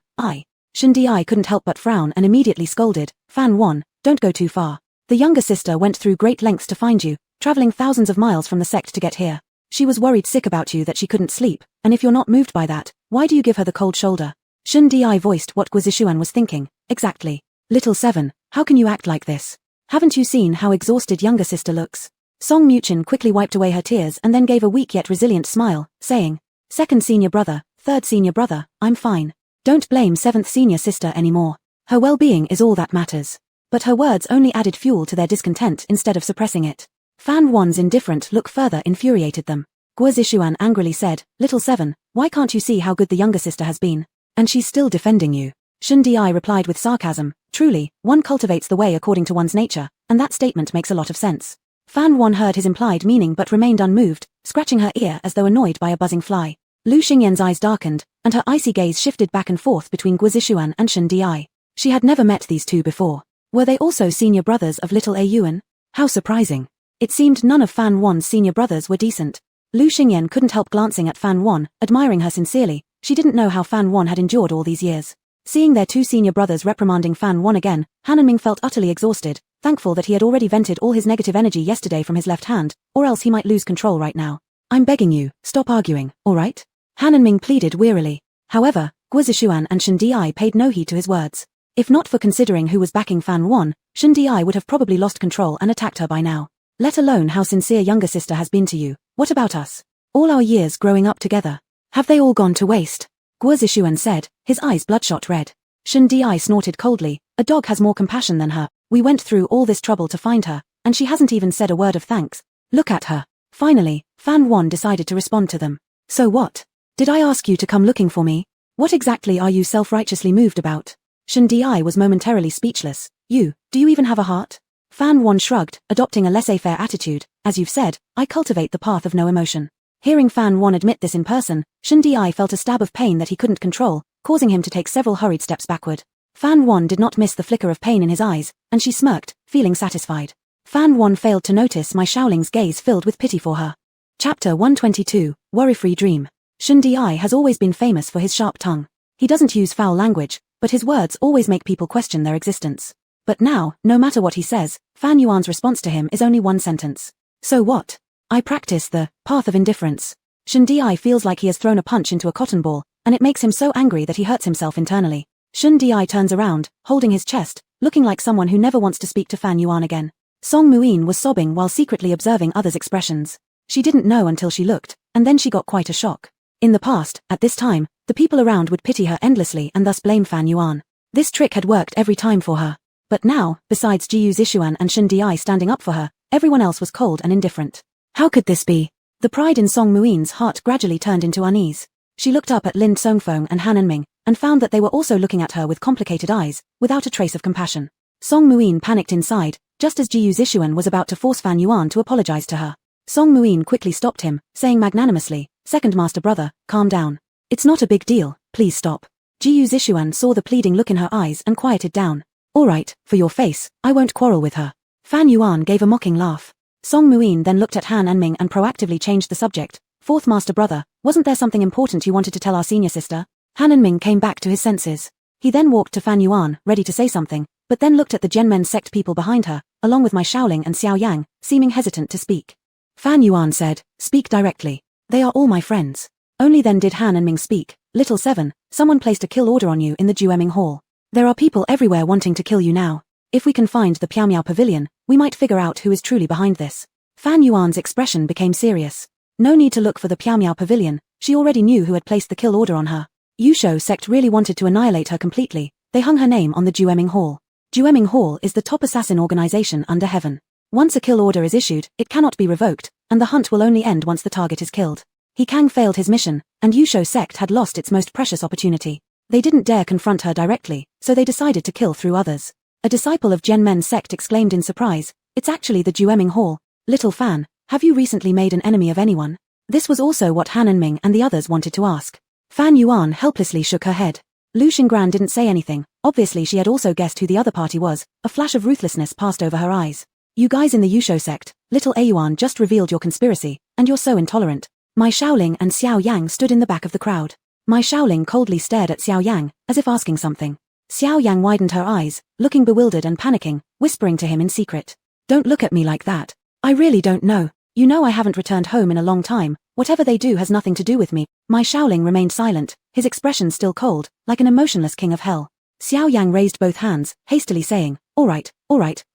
Shen Di couldn't help but frown and immediately scolded, Fan Wan, don't go too far. The younger sister went through great lengths to find you, traveling thousands of miles from the sect to get here. She was worried sick about you that she couldn't sleep, and if you're not moved by that, why do you give her the cold shoulder? Shen Di voiced what Guizishuan was thinking. Exactly. Little 7, how can you act like this? Haven't you seen how exhausted younger sister looks? Song Muchin quickly wiped away her tears and then gave a weak yet resilient smile, saying, 2nd senior brother, 3rd senior brother, I'm fine. Don't blame 7th senior sister anymore. Her well-being is all that matters. But her words only added fuel to their discontent instead of suppressing it. Fan Wan's indifferent look further infuriated them. Guizishuan angrily said, Little 7, why can't you see how good the younger sister has been? And she's still defending you. Shen Di replied with sarcasm, truly, one cultivates the way according to one's nature, and that statement makes a lot of sense. Fan Wan heard his implied meaning but remained unmoved, scratching her ear as though annoyed by a buzzing fly. Lu Xingyan's eyes darkened, and her icy gaze shifted back and forth between Guizishuan and Shen Di. She had never met these two before. Were they also senior brothers of little A Yuan? How surprising. It seemed none of Fan Wan's senior brothers were decent. Lu Xingyan couldn't help glancing at Fan Wan, admiring her sincerely. She didn't know how Fan Wan had endured all these years. Seeing their two senior brothers reprimanding Fan Yuan again, Han and Ming felt utterly exhausted, thankful that he had already vented all his negative energy yesterday from his left hand, or else he might lose control right now. I'm begging you, stop arguing, alright? Han and Ming pleaded wearily. However, Guo Zishuan and Shen Di paid no heed to his words. If not for considering who was backing Fan Yuan, Shen Di would have probably lost control and attacked her by now. Let alone how sincere younger sister has been to you. What about us? All our years growing up together. Have they all gone to waste? Guo Zishuan said, his eyes bloodshot red. Shen Di snorted coldly, a dog has more compassion than her. We went through all this trouble to find her, and she hasn't even said a word of thanks. Look at her. Finally, Fan Yuan decided to respond to them. So what? Did I ask you to come looking for me? What exactly are you self-righteously moved about? Shen Di was momentarily speechless. Do you even have a heart? Fan Yuan shrugged, adopting a laissez-faire attitude. As you've said, I cultivate the path of no emotion. Hearing Fan Yuan admit this in person, Shen Di felt a stab of pain that he couldn't control, causing him to take several hurried steps backward. Fan Yuan did not miss the flicker of pain in his eyes, and she smirked, feeling satisfied. Fan Yuan failed to notice my Shaoling's gaze filled with pity for her. Chapter 122, Worry-Free Dream. Shen Di has always been famous for his sharp tongue. He doesn't use foul language, but his words always make people question their existence. But now, no matter what he says, Fan Yuan's response to him is only one sentence. So what? I practice the path of indifference. Shen Di feels like he has thrown a punch into a cotton ball, and it makes him so angry that he hurts himself internally. Shen Di turns around, holding his chest, looking like someone who never wants to speak to Fan Yuan again. Song Muin was sobbing while secretly observing others' expressions. She didn't know until she looked, and then she got quite a shock. In the past, at this time, the people around would pity her endlessly and thus blame Fan Yuan. This trick had worked every time for her. But now, besides Guo Zishuan and Shen Di standing up for her, everyone else was cold and indifferent. How could this be? The pride in Song Muin's heart gradually turned into unease. She looked up at Lin Songfeng and Han and Ming, and found that they were also looking at her with complicated eyes, without a trace of compassion. Song Muin panicked inside, just as Guo Zishuan was about to force Fan Yuan to apologize to her. Song Muin quickly stopped him, saying magnanimously, "Second master brother, calm down. It's not a big deal, please stop." Guo Zishuan saw the pleading look in her eyes and quieted down. Alright, for your face, I won't quarrel with her. Fan Yuan gave a mocking laugh. Song Muin then looked at Han and Ming and proactively changed the subject. Fourth master brother, wasn't there something important you wanted to tell our senior sister? Han and Ming came back to his senses. He then walked to Fan Yuan, ready to say something, but then looked at the Genmen sect people behind her, along with my Shaoling and Xiao Yang, seeming hesitant to speak. Fan Yuan said, "Speak directly. They are all my friends." Only then did Han and Ming speak. "Little Seven, someone placed a kill order on you in the Jueming Hall. There are people everywhere wanting to kill you now. If we can find the Piao Miao Pavilion, we might figure out who is truly behind this." Fan Yuan's expression became serious. No need to look for the Piao Miao Pavilion, she already knew who had placed the kill order on her. Yusho sect really wanted to annihilate her completely. They hung her name on the Jueming Hall. Jueming Hall is the top assassin organization under heaven. Once a kill order is issued, it cannot be revoked, and the hunt will only end once the target is killed. He Kang failed his mission, and Yusho sect had lost its most precious opportunity. They didn't dare confront her directly, so they decided to kill through others. A disciple of Genmen sect exclaimed in surprise, "It's actually the Jueming Hall. Little Fan, have you recently made an enemy of anyone?" This was also what Han and Ming and the others wanted to ask. Fan Yuan helplessly shook her head. Lu Xingran didn't say anything, obviously she had also guessed who the other party was. A flash of ruthlessness passed over her eyes. "You guys in the Yusho sect, little Ayuan just revealed your conspiracy, and you're so intolerant." My Shaoling and Xiao Yang stood in the back of the crowd. My Shaoling coldly stared at Xiao Yang, as if asking something. Xiao Yang widened her eyes, looking bewildered and panicking, whispering to him in secret. "Don't look at me like that. I really don't know. You know I haven't returned home in a long time. Whatever they do has nothing to do with me." My Shaoling remained silent, his expression still cold, like an emotionless king of hell. Xiao Yang raised both hands, hastily saying, all right,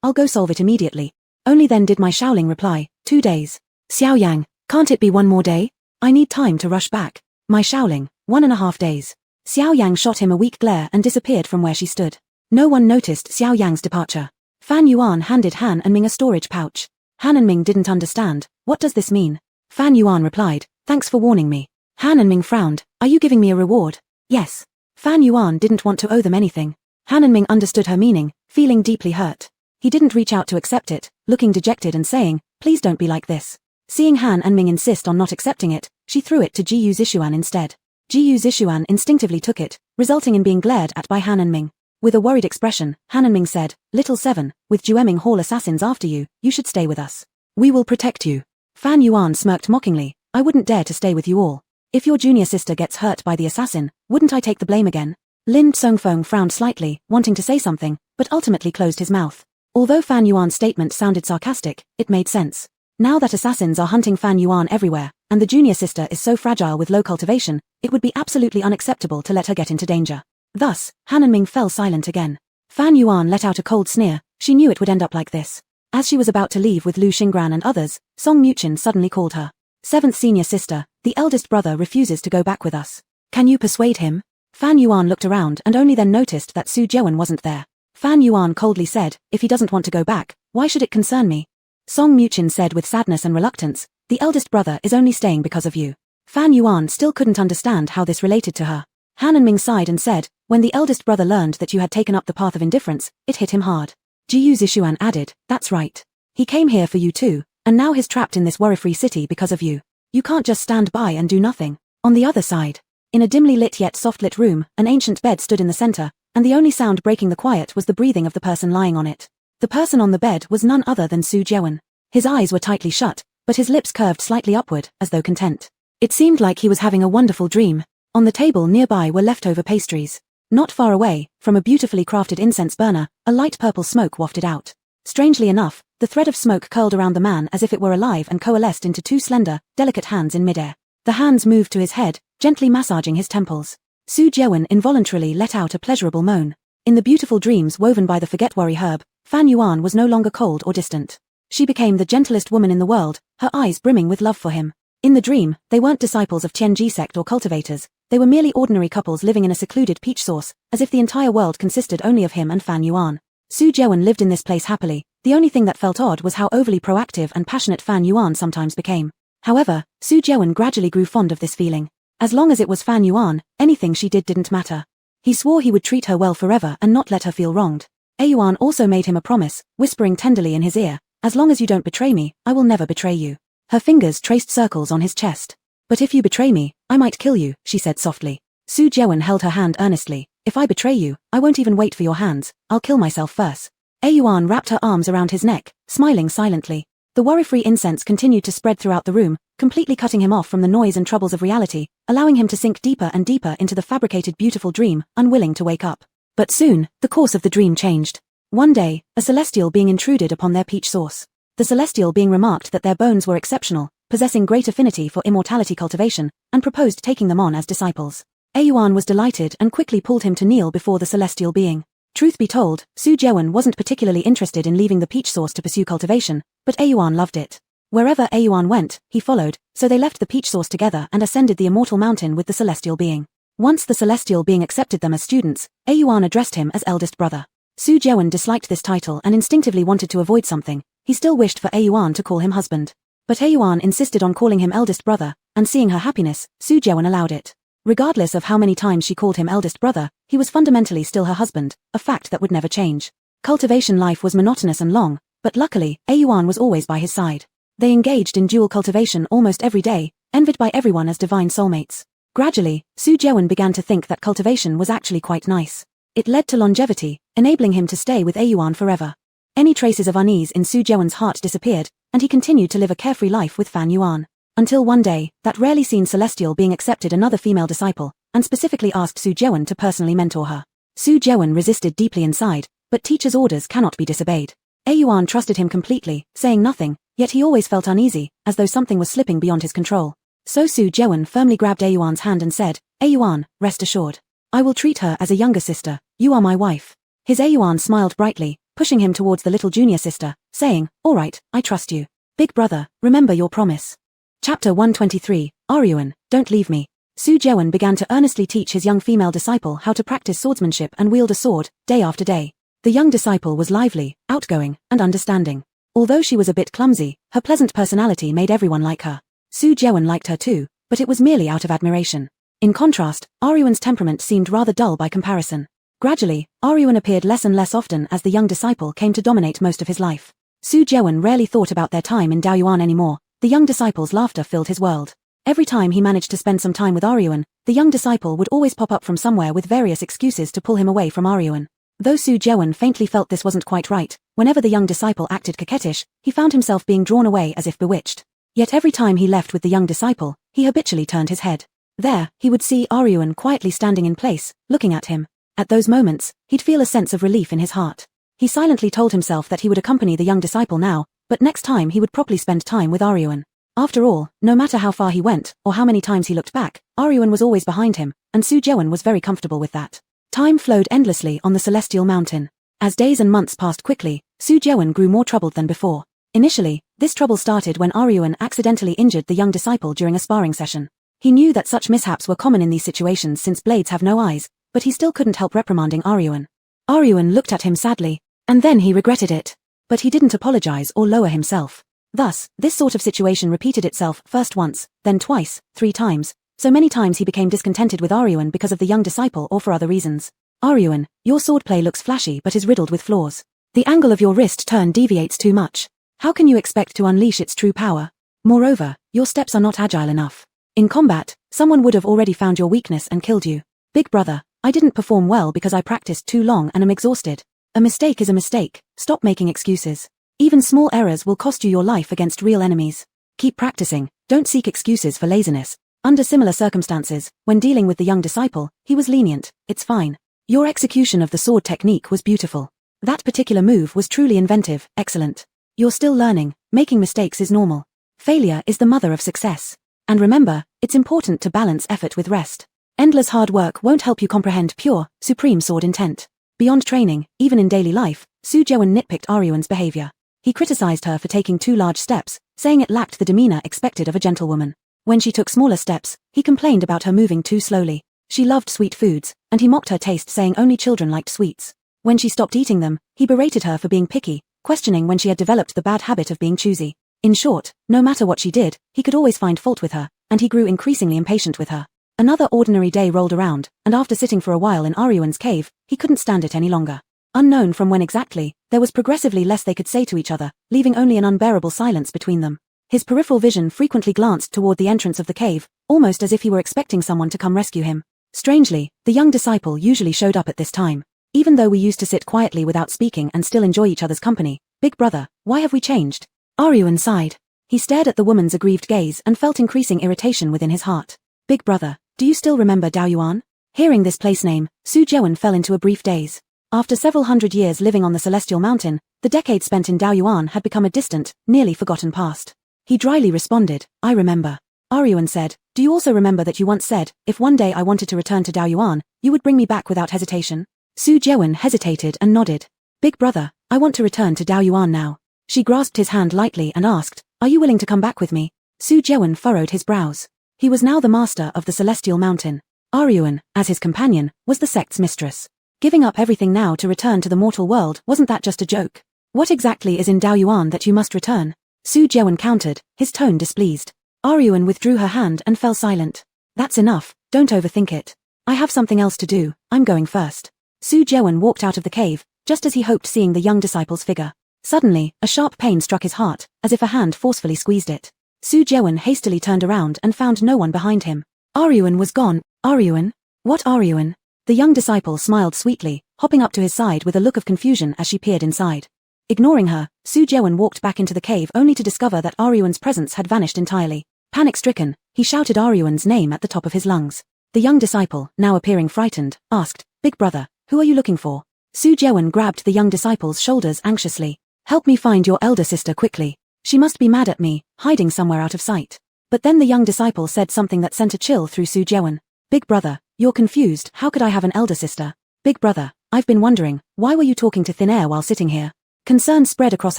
I'll go solve it immediately." Only then did my Shaoling reply, 2 days. "Xiao Yang, can't it be 1 more day? I need time to rush back." My Shaoling, 1.5 days. Xiao Yang shot him a weak glare and disappeared from where she stood. No one noticed Xiao Yang's departure. Fan Yuan handed Han and Ming a storage pouch. Han and Ming didn't understand. "What does this mean?" Fan Yuan replied, "Thanks for warning me." Han and Ming frowned. "Are you giving me a reward?" "Yes." Fan Yuan didn't want to owe them anything. Han and Ming understood her meaning, feeling deeply hurt. He didn't reach out to accept it, looking dejected and saying, "Please don't be like this." Seeing Han and Ming insist on not accepting it, she threw it to Guo Zishuan instead. Guo Zishuan instinctively took it, resulting in being glared at by Han and Ming. With a worried expression, Han and Ming said, "Little Seven, with Jueming Hall assassins after you, you should stay with us. We will protect you." Fan Yuan smirked mockingly, "I wouldn't dare to stay with you all. If your junior sister gets hurt by the assassin, wouldn't I take the blame again?" Lin Songfeng frowned slightly, wanting to say something, but ultimately closed his mouth. Although Fan Yuan's statement sounded sarcastic, it made sense. Now that assassins are hunting Fan Yuan everywhere, and the junior sister is so fragile with low cultivation, it would be absolutely unacceptable to let her get into danger. Thus, Han and Ming fell silent again. Fan Yuan let out a cold sneer. She knew it would end up like this. As she was about to leave with Lu Xingran and others, Song Muqin suddenly called her. Seventh senior sister, the eldest brother refuses to go back with us. Can you persuade him? Fan Yuan looked around and only then noticed that Su Jiawen wasn't there. Fan Yuan coldly said, if he doesn't want to go back, why should it concern me? Song Muqin said with sadness and reluctance, the eldest brother is only staying because of you. Fan Yuan still couldn't understand how this related to her. Han and Ming sighed and said, when the eldest brother learned that you had taken up the path of indifference, it hit him hard. Jiyu Zishuan added, that's right. He came here for you too, and now he's trapped in this worry-free city because of you. You can't just stand by and do nothing. On the other side, in a dimly lit yet soft-lit room, an ancient bed stood in the center, and the only sound breaking the quiet was the breathing of the person lying on it. The person on the bed was none other than Su Jiawen. His eyes were tightly shut, but his lips curved slightly upward, as though content. It seemed like he was having a wonderful dream. On the table nearby were leftover pastries. Not far away, from a beautifully crafted incense burner, a light purple smoke wafted out. Strangely enough, the thread of smoke curled around the man as if it were alive and coalesced into two slender, delicate hands in midair. The hands moved to his head, gently massaging his temples. Su Jiawen involuntarily let out a pleasurable moan. In the beautiful dreams woven by the forget-worry herb, Fan Yuan was no longer cold or distant. She became the gentlest woman in the world, her eyes brimming with love for him. In the dream, they weren't disciples of Tianji sect or cultivators, they were merely ordinary couples living in a secluded peach sauce, as if the entire world consisted only of him and Fan Yuan. Su Jiawen lived in this place happily. The only thing that felt odd was how overly proactive and passionate Fan Yuan sometimes became. However, Su Jiawen gradually grew fond of this feeling. As long as it was Fan Yuan, anything she did didn't matter. He swore he would treat her well forever and not let her feel wronged. Yuan also made him a promise, whispering tenderly in his ear, as long as you don't betray me, I will never betray you. Her fingers traced circles on his chest. But if you betray me, I might kill you, she said softly. Su Jiawen held her hand earnestly. If I betray you, I won't even wait for your hands, I'll kill myself first. Yuan wrapped her arms around his neck, smiling silently. The worry-free incense continued to spread throughout the room, completely cutting him off from the noise and troubles of reality, allowing him to sink deeper and deeper into the fabricated beautiful dream, unwilling to wake up. But soon, the course of the dream changed. One day, a celestial being intruded upon their peach sauce. The celestial being remarked that their bones were exceptional, possessing great affinity for immortality cultivation, and proposed taking them on as disciples. Yuan was delighted and quickly pulled him to kneel before the celestial being. Truth be told, Su Jiawen wasn't particularly interested in leaving the peach sauce to pursue cultivation, but Yuan loved it. Wherever Yuan went, he followed, so they left the peach sauce together and ascended the immortal mountain with the celestial being. Once the celestial being accepted them as students, Yuan addressed him as eldest brother. Su Jiawen disliked this title and instinctively wanted to avoid something. He still wished for Yuan to call him husband. But Yuan insisted on calling him eldest brother, and seeing her happiness, Su Jiawen allowed it. Regardless of how many times she called him eldest brother, he was fundamentally still her husband, a fact that would never change. Cultivation life was monotonous and long, but luckily, Yuan was always by his side. They engaged in dual cultivation almost every day, envied by everyone as divine soulmates. Gradually, Su Jiawen began to think that cultivation was actually quite nice. It led to longevity, enabling him to stay with Yuan forever. Any traces of unease in Su Jiawen's heart disappeared, and he continued to live a carefree life with Fan Yuan. Until one day, that rarely seen celestial being accepted another female disciple, and specifically asked Su Jiawen to personally mentor her. Su Jiawen resisted deeply inside, but teacher's orders cannot be disobeyed. Yuan trusted him completely, saying nothing, yet he always felt uneasy, as though something was slipping beyond his control. So Su Jiawen firmly grabbed Yuan's hand and said, Yuan, rest assured. I will treat her as a younger sister, you are my wife. His Yuan smiled brightly, pushing him towards the little junior sister, saying, all right, I trust you. Big brother, remember your promise. Chapter 123, Aryuan, don't leave me. Su Jiawen began to earnestly teach his young female disciple how to practice swordsmanship and wield a sword, day after day. The young disciple was lively, outgoing, and understanding. Although she was a bit clumsy, her pleasant personality made everyone like her. Su Jiawen liked her too, but it was merely out of admiration. In contrast, Aryuan's temperament seemed rather dull by comparison. Gradually, Aryuan appeared less and less often as the young disciple came to dominate most of his life. Su Jiawen rarely thought about their time in Daoyuan anymore. The young disciple's laughter filled his world. Every time he managed to spend some time with Aryuan, the young disciple would always pop up from somewhere with various excuses to pull him away from Aryuan. Though Su Jiawen faintly felt this wasn't quite right, whenever the young disciple acted coquettish, he found himself being drawn away as if bewitched. Yet every time he left with the young disciple, he habitually turned his head. There, he would see Aryuan quietly standing in place, looking at him. At those moments, he'd feel a sense of relief in his heart. He silently told himself that he would accompany the young disciple now, but next time he would properly spend time with Aryuan. After all, no matter how far he went, or how many times he looked back, Aryuan was always behind him, and Su Jeon was very comfortable with that. Time flowed endlessly on the celestial mountain. As days and months passed quickly, Su Jeon grew more troubled than before. Initially, this trouble started when Aryuan accidentally injured the young disciple during a sparring session. He knew that such mishaps were common in these situations since blades have no eyes, but he still couldn't help reprimanding Aryuan. Aryuan looked at him sadly, and then he regretted it. But he didn't apologize or lower himself. Thus, this sort of situation repeated itself first once, then twice, 3 times, so many times he became discontented with Aryuan because of the young disciple or for other reasons. Aryuan, your swordplay looks flashy but is riddled with flaws. The angle of your wrist turn deviates too much. How can you expect to unleash its true power? Moreover, your steps are not agile enough. In combat, someone would have already found your weakness and killed you. Big brother, I didn't perform well because I practiced too long and am exhausted. A mistake is a mistake, stop making excuses. Even small errors will cost you your life against real enemies. Keep practicing, don't seek excuses for laziness. Under similar circumstances, when dealing with the young disciple, he was lenient, it's fine. Your execution of the sword technique was beautiful. That particular move was truly inventive, excellent. You're still learning, making mistakes is normal. Failure is the mother of success. And remember, it's important to balance effort with rest. Endless hard work won't help you comprehend pure, supreme sword intent. Beyond training, even in daily life, Su Jeon nitpicked Aryuan's behavior. He criticized her for taking too large steps, saying it lacked the demeanor expected of a gentlewoman. When she took smaller steps, he complained about her moving too slowly. She loved sweet foods, and he mocked her taste, saying only children liked sweets. When she stopped eating them, he berated her for being picky, questioning when she had developed the bad habit of being choosy. In short, no matter what she did, he could always find fault with her, and he grew increasingly impatient with her. Another ordinary day rolled around, and after sitting for a while in Aryuan's cave, he couldn't stand it any longer. Unknown from when exactly, there was progressively less they could say to each other, leaving only an unbearable silence between them. His peripheral vision frequently glanced toward the entrance of the cave, almost as if he were expecting someone to come rescue him. Strangely, the young disciple usually showed up at this time. Even though we used to sit quietly without speaking and still enjoy each other's company, big brother, why have we changed? Aryuan sighed. He stared at the woman's aggrieved gaze and felt increasing irritation within his heart. Big brother, do you still remember Daoyuan? Hearing this place name, Su Jeon fell into a brief daze. After several hundred years living on the celestial mountain, the decades spent in Daoyuan had become a distant, nearly forgotten past. He dryly responded, I remember. Aryuan said, do you also remember that you once said, if one day I wanted to return to Daoyuan, you would bring me back without hesitation? Su Jeon hesitated and nodded. Big brother, I want to return to Daoyuan now. She grasped his hand lightly and asked, are you willing to come back with me? Su Jeon furrowed his brows. He was now the master of the celestial mountain. Aryuan, as his companion, was the sect's mistress. Giving up everything now to return to the mortal world, wasn't that just a joke? What exactly is in Daoyuan that you must return? Su Jeon countered, his tone displeased. Aryuan withdrew her hand and fell silent. That's enough, don't overthink it. I have something else to do, I'm going first. Su Jeon walked out of the cave, just as he hoped seeing the young disciple's figure. Suddenly, a sharp pain struck his heart, as if a hand forcefully squeezed it. Su Jeon hastily turned around and found no one behind him. Aryuan was gone. Aryuan? What Aryuan? The young disciple smiled sweetly, hopping up to his side with a look of confusion as she peered inside. Ignoring her, Su Jeon walked back into the cave only to discover that Aryuan's presence had vanished entirely. Panic-stricken, he shouted Aryuan's name at the top of his lungs. The young disciple, now appearing frightened, asked, Big brother, who are you looking for? Su Jeon grabbed the young disciple's shoulders anxiously. Help me find your elder sister quickly. She must be mad at me, hiding somewhere out of sight. But then the young disciple said something that sent a chill through Su Jeon. Big brother, you're confused, how could I have an elder sister? Big brother, I've been wondering, why were you talking to thin air while sitting here? Concern spread across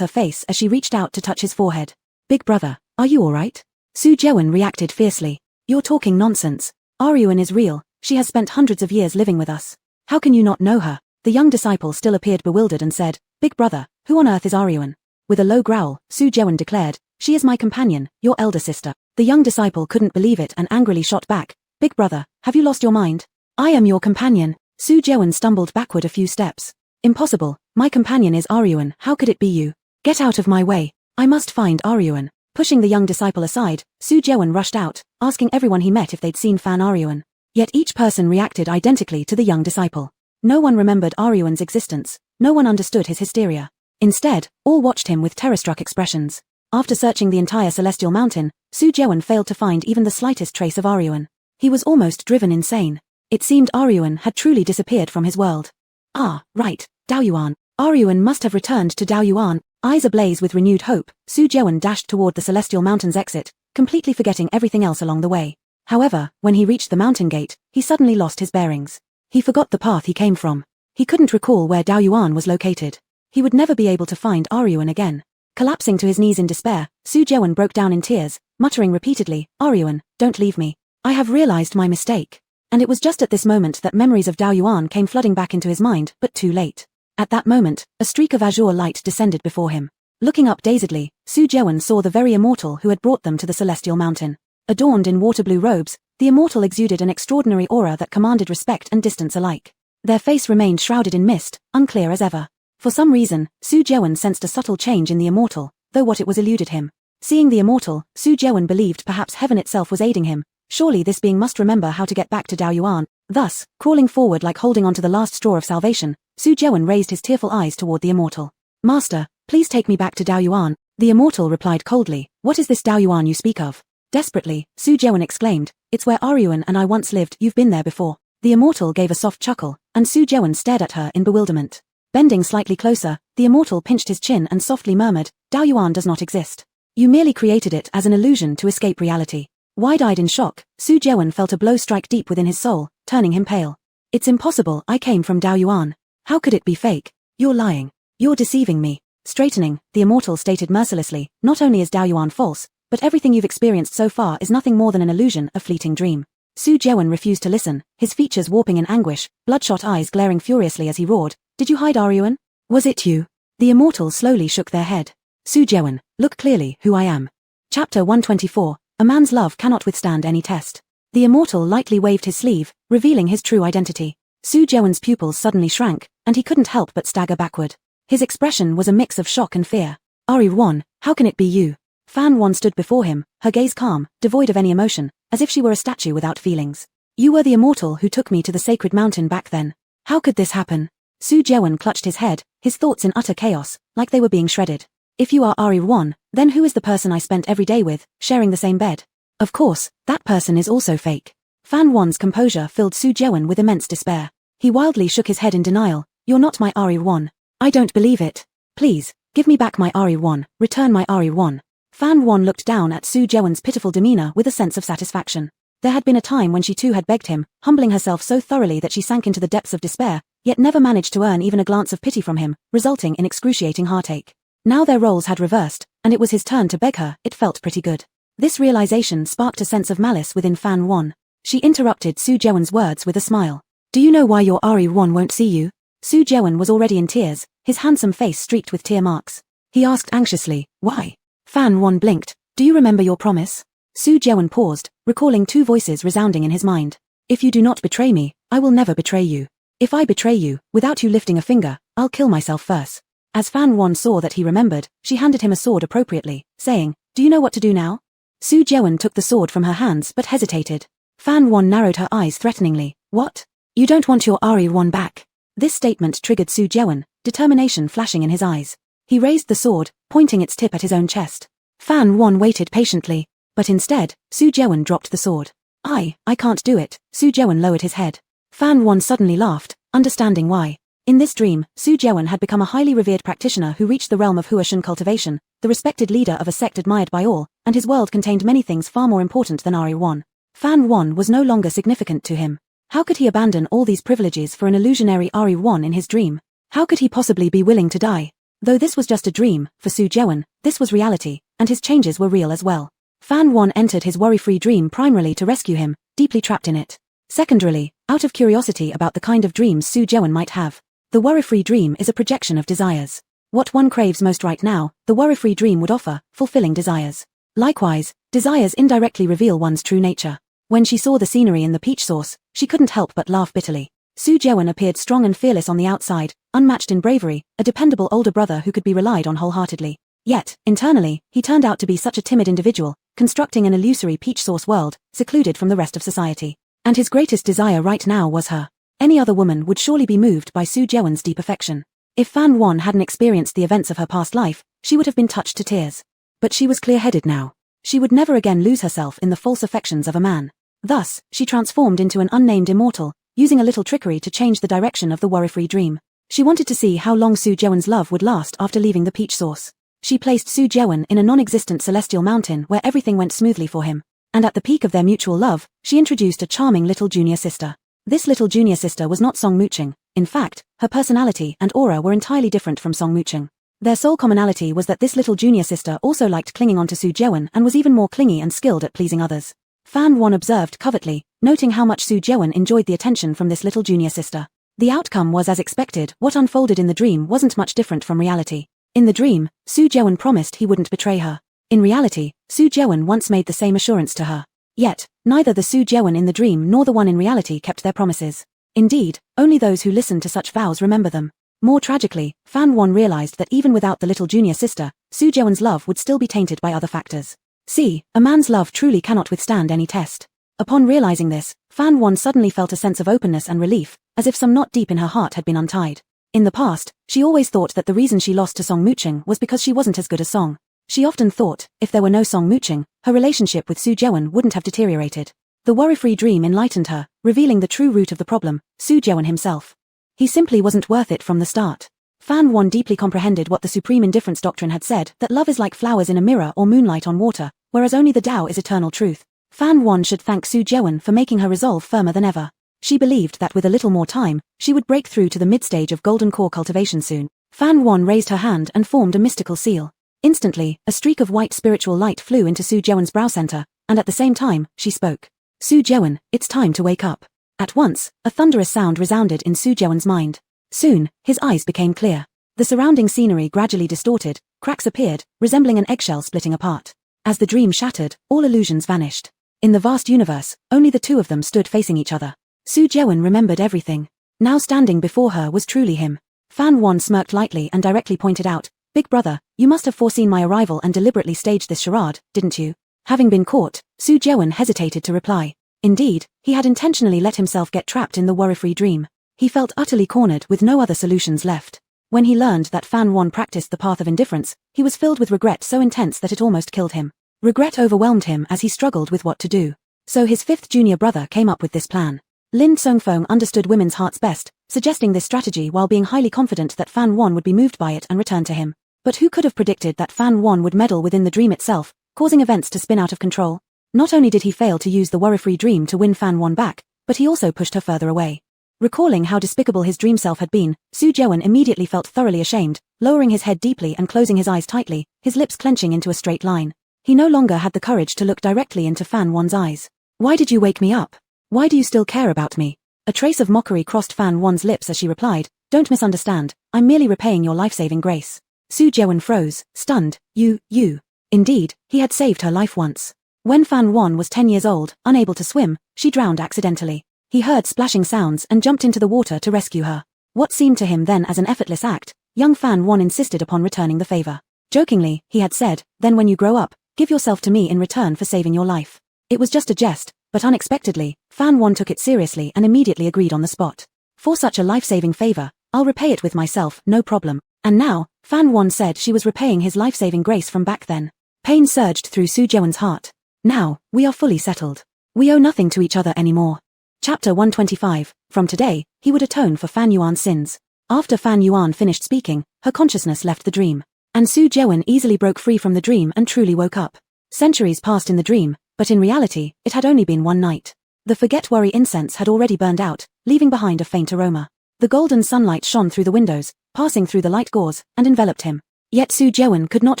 her face as she reached out to touch his forehead. Big brother, are you alright? Su Jeon reacted fiercely. You're talking nonsense. Aryuan is real, she has spent hundreds of years living with us. How can you not know her? The young disciple still appeared bewildered and said, Big brother, who on earth is Aryuan? With a low growl, Su Jeon declared, she is my companion, your elder sister. The young disciple couldn't believe it and angrily shot back, Big brother, have you lost your mind? I am your companion. Su Jeon stumbled backward a few steps. Impossible, my companion is Aryuan, how could it be you? Get out of my way, I must find Aryuan. Pushing the young disciple aside, Su Jeon rushed out, asking everyone he met if they'd seen Fan Aryuan. Yet each person reacted identically to the young disciple. No one remembered Aryuan's existence, no one understood his hysteria. Instead, all watched him with terror-struck expressions. After searching the entire celestial mountain, Su Jeon failed to find even the slightest trace of Aryuan. He was almost driven insane. It seemed Aryuan had truly disappeared from his world. Ah, right, Daoyuan. Aryuan must have returned to Daoyuan. Eyes ablaze with renewed hope, Su Jiawen dashed toward the Celestial Mountain's exit, completely forgetting everything else along the way. However, when he reached the mountain gate, he suddenly lost his bearings. He forgot the path he came from. He couldn't recall where Daoyuan was located. He would never be able to find Aryuan again. Collapsing to his knees in despair, Su Jiawen broke down in tears, muttering repeatedly, "Aryuan, don't leave me. I have realized my mistake." And it was just at this moment that memories of Daoyuan came flooding back into his mind, but too late. At that moment, a streak of azure light descended before him. Looking up dazedly, Su Jiawen saw the very immortal who had brought them to the Celestial Mountain. Adorned in water-blue robes, the immortal exuded an extraordinary aura that commanded respect and distance alike. Their face remained shrouded in mist, unclear as ever. For some reason, Su Jiawen sensed a subtle change in the immortal, though what it was eluded him. Seeing the immortal, Su Jiawen believed perhaps heaven itself was aiding him. Surely this being must remember how to get back to Daoyuan. Thus, crawling forward like holding onto the last straw of salvation, Su Jiawen raised his tearful eyes toward the immortal. "Master, please take me back to Daoyuan." The immortal replied coldly, "What is this Daoyuan you speak of?" Desperately, Su Jiawen exclaimed, "It's where Aryuan and I once lived. You've been there before." The immortal gave a soft chuckle, and Su Jiawen stared at her in bewilderment. Bending slightly closer, the immortal pinched his chin and softly murmured, "Daoyuan does not exist. You merely created it as an illusion to escape reality." Wide-eyed in shock, Su Jiawen felt a blow strike deep within his soul, turning him pale. "It's impossible. I came from Daoyuan. How could it be fake? You're lying. You're deceiving me." Straightening, the immortal stated mercilessly, "Not only is Daoyuan false, but everything you've experienced so far is nothing more than an illusion, a fleeting dream." Su Jiawen refused to listen, his features warping in anguish, bloodshot eyes glaring furiously as he roared, "Did you hide Aryuan? Was it you?" The immortal slowly shook their head. "Su Jiawen, look clearly who I am." Chapter 124, A man's love cannot withstand any test. The immortal lightly waved his sleeve, revealing his true identity. Su Jiawen's pupils suddenly shrank, and he couldn't help but stagger backward. His expression was a mix of shock and fear. "Aryuan, how can it be you?" Fan Wan stood before him, her gaze calm, devoid of any emotion, as if she were a statue without feelings. "You were the immortal who took me to the sacred mountain back then. How could this happen?" Su Jiawen clutched his head, his thoughts in utter chaos, like they were being shredded. "If you are Aryuan, then who is the person I spent every day with, sharing the same bed? Of course, that person is also fake." Fan Wan's composure filled Su Jiawen with immense despair. He wildly shook his head in denial. "You're not my Aryuan. I don't believe it. Please, give me back my Aryuan, return my Aryuan." Fan Wan looked down at Su Jiawen's pitiful demeanor with a sense of satisfaction. There had been a time when she too had begged him, humbling herself so thoroughly that she sank into the depths of despair, yet never managed to earn even a glance of pity from him, resulting in excruciating heartache. Now their roles had reversed, and it was his turn to beg her. It felt pretty good. This realization sparked a sense of malice within Fan Wan. She interrupted Su Jiawen's words with a smile. "Do you know why your Aryuan won't see you?" Su Jiawen was already in tears, his handsome face streaked with tear marks. He asked anxiously, "Why?" Fan Wan blinked. "Do you remember your promise?" Su Jiawen paused, recalling two voices resounding in his mind. "If you do not betray me, I will never betray you. If I betray you, without you lifting a finger, I'll kill myself first." As Fan Wan saw that he remembered, she handed him a sword appropriately, saying, "Do you know what to do now?" Su Jiawen took the sword from her hands but hesitated. Fan Wan narrowed her eyes threateningly. "What? You don't want your Aryuan back?" This statement triggered Su Jiawen, determination flashing in his eyes. He raised the sword, pointing its tip at his own chest. Fan Wan waited patiently, but instead, Su Jiawen dropped the sword. I can't do it." Su Jiawen lowered his head. Fan Wan suddenly laughed, understanding why. In this dream, Su Jiawen had become a highly revered practitioner who reached the realm of Huashan cultivation, the respected leader of a sect admired by all, and his world contained many things far more important than Aryuan. Fan Wan was no longer significant to him. How could he abandon all these privileges for an illusionary Aryuan in his dream? How could he possibly be willing to die? Though this was just a dream, for Su Jiawen, this was reality, and his changes were real as well. Fan Wan entered his worry-free dream primarily to rescue him, deeply trapped in it. Secondarily, out of curiosity about the kind of dreams Su Jiawen might have. The worry-free dream is a projection of desires. What one craves most right now, the worry-free dream would offer, fulfilling desires. Likewise, desires indirectly reveal one's true nature. When she saw the scenery in the peach sauce, she couldn't help but laugh bitterly. Su Jiawen appeared strong and fearless on the outside, unmatched in bravery, a dependable older brother who could be relied on wholeheartedly. Yet, internally, he turned out to be such a timid individual, constructing an illusory peach sauce world, secluded from the rest of society. And his greatest desire right now was her. Any other woman would surely be moved by Su Jiawen's deep affection. If Fan Wan hadn't experienced the events of her past life, she would have been touched to tears. But she was clear-headed now. She would never again lose herself in the false affections of a man. Thus, she transformed into an unnamed immortal, using a little trickery to change the direction of the worry-free dream. She wanted to see how long Su Jeon's love would last after leaving the peach source. She placed Su Jeon in a non-existent celestial mountain where everything went smoothly for him. And at the peak of their mutual love, she introduced a charming little junior sister. This little junior sister was not Song Mooching. In fact, her personality and aura were entirely different from Song Mooching. Their sole commonality was that this little junior sister also liked clinging onto Su Jeon and was even more clingy and skilled at pleasing others. Fan Won observed covertly, noting how much Su Jeon enjoyed the attention from this little junior sister. The outcome was as expected. What unfolded in the dream wasn't much different from reality. In the dream, Su Jeon promised he wouldn't betray her. In reality, Su Jeon once made the same assurance to her. Yet, neither the Su Jeon in the dream nor the one in reality kept their promises. Indeed, only those who listen to such vows remember them. More tragically, Fan Won realized that even without the little junior sister, Su Jeon's love would still be tainted by other factors. See, a man's love truly cannot withstand any test. Upon realizing this, Fan Won suddenly felt a sense of openness and relief, as if some knot deep in her heart had been untied. In the past, she always thought that the reason she lost to Song Mooching was because she wasn't as good as Song. She often thought, if there were no Song Mooching, her relationship with Su Jeon wouldn't have deteriorated. The worry-free dream enlightened her, revealing the true root of the problem, Su Jeon himself. He simply wasn't worth it from the start. Fan Won deeply comprehended what the Supreme Indifference Doctrine had said, that love is like flowers in a mirror or moonlight on water, whereas only the Tao is eternal truth. Fan Won should thank Su Jeon for making her resolve firmer than ever. She believed that with a little more time, she would break through to the mid-stage of golden core cultivation soon. Fan Won raised her hand and formed a mystical seal. Instantly, a streak of white spiritual light flew into Su Jeon's brow center, and at the same time, she spoke. Su Jeon, it's time to wake up. At once, a thunderous sound resounded in Su Jeon's mind. Soon, his eyes became clear. The surrounding scenery gradually distorted, cracks appeared, resembling an eggshell splitting apart. As the dream shattered, all illusions vanished. In the vast universe, only the two of them stood facing each other. Su Jeon remembered everything. Now standing before her was truly him. Fan Won smirked lightly and directly pointed out, Big brother, you must have foreseen my arrival and deliberately staged this charade, didn't you? Having been caught, Su Jeon hesitated to reply. Indeed, he had intentionally let himself get trapped in the worry-free dream. He felt utterly cornered with no other solutions left. When he learned that Fan Won practiced the path of indifference, he was filled with regret so intense that it almost killed him. Regret overwhelmed him as he struggled with what to do. So his fifth junior brother came up with this plan. Lin Tsongfeng understood women's hearts best, suggesting this strategy while being highly confident that Fan Won would be moved by it and return to him. But who could have predicted that Fan Won would meddle within the dream itself, causing events to spin out of control? Not only did he fail to use the worry-free dream to win Fan Won back, but he also pushed her further away. Recalling how despicable his dream self had been, Su Jeon immediately felt thoroughly ashamed, lowering his head deeply and closing his eyes tightly, his lips clenching into a straight line. He no longer had the courage to look directly into Fan Won's eyes. Why did you wake me up? Why do you still care about me? A trace of mockery crossed Fan Won's lips as she replied, Don't misunderstand, I'm merely repaying your life-saving grace. Su Jeon froze, stunned. You. Indeed, he had saved her life once. When Fan Won was 10 years old, unable to swim, she drowned accidentally. He heard splashing sounds and jumped into the water to rescue her. What seemed to him then as an effortless act, young Fan Won insisted upon returning the favor. Jokingly, he had said, Then when you grow up, give yourself to me in return for saving your life. It was just a jest, but unexpectedly, Fan Won took it seriously and immediately agreed on the spot. For such a life-saving favor, I'll repay it with myself, no problem. And now, Fan Won said she was repaying his life-saving grace from back then. Pain surged through Su Jeon's heart. Now, we are fully settled. We owe nothing to each other anymore. Chapter 125, From today, he would atone for Fan Yuan's sins. After Fan Yuan finished speaking, her consciousness left the dream. And Su Jeon easily broke free from the dream and truly woke up. Centuries passed in the dream, but in reality, it had only been one night. The forget-worry incense had already burned out, leaving behind a faint aroma. The golden sunlight shone through the windows, passing through the light gauze, and enveloped him. Yet Su Jeon could not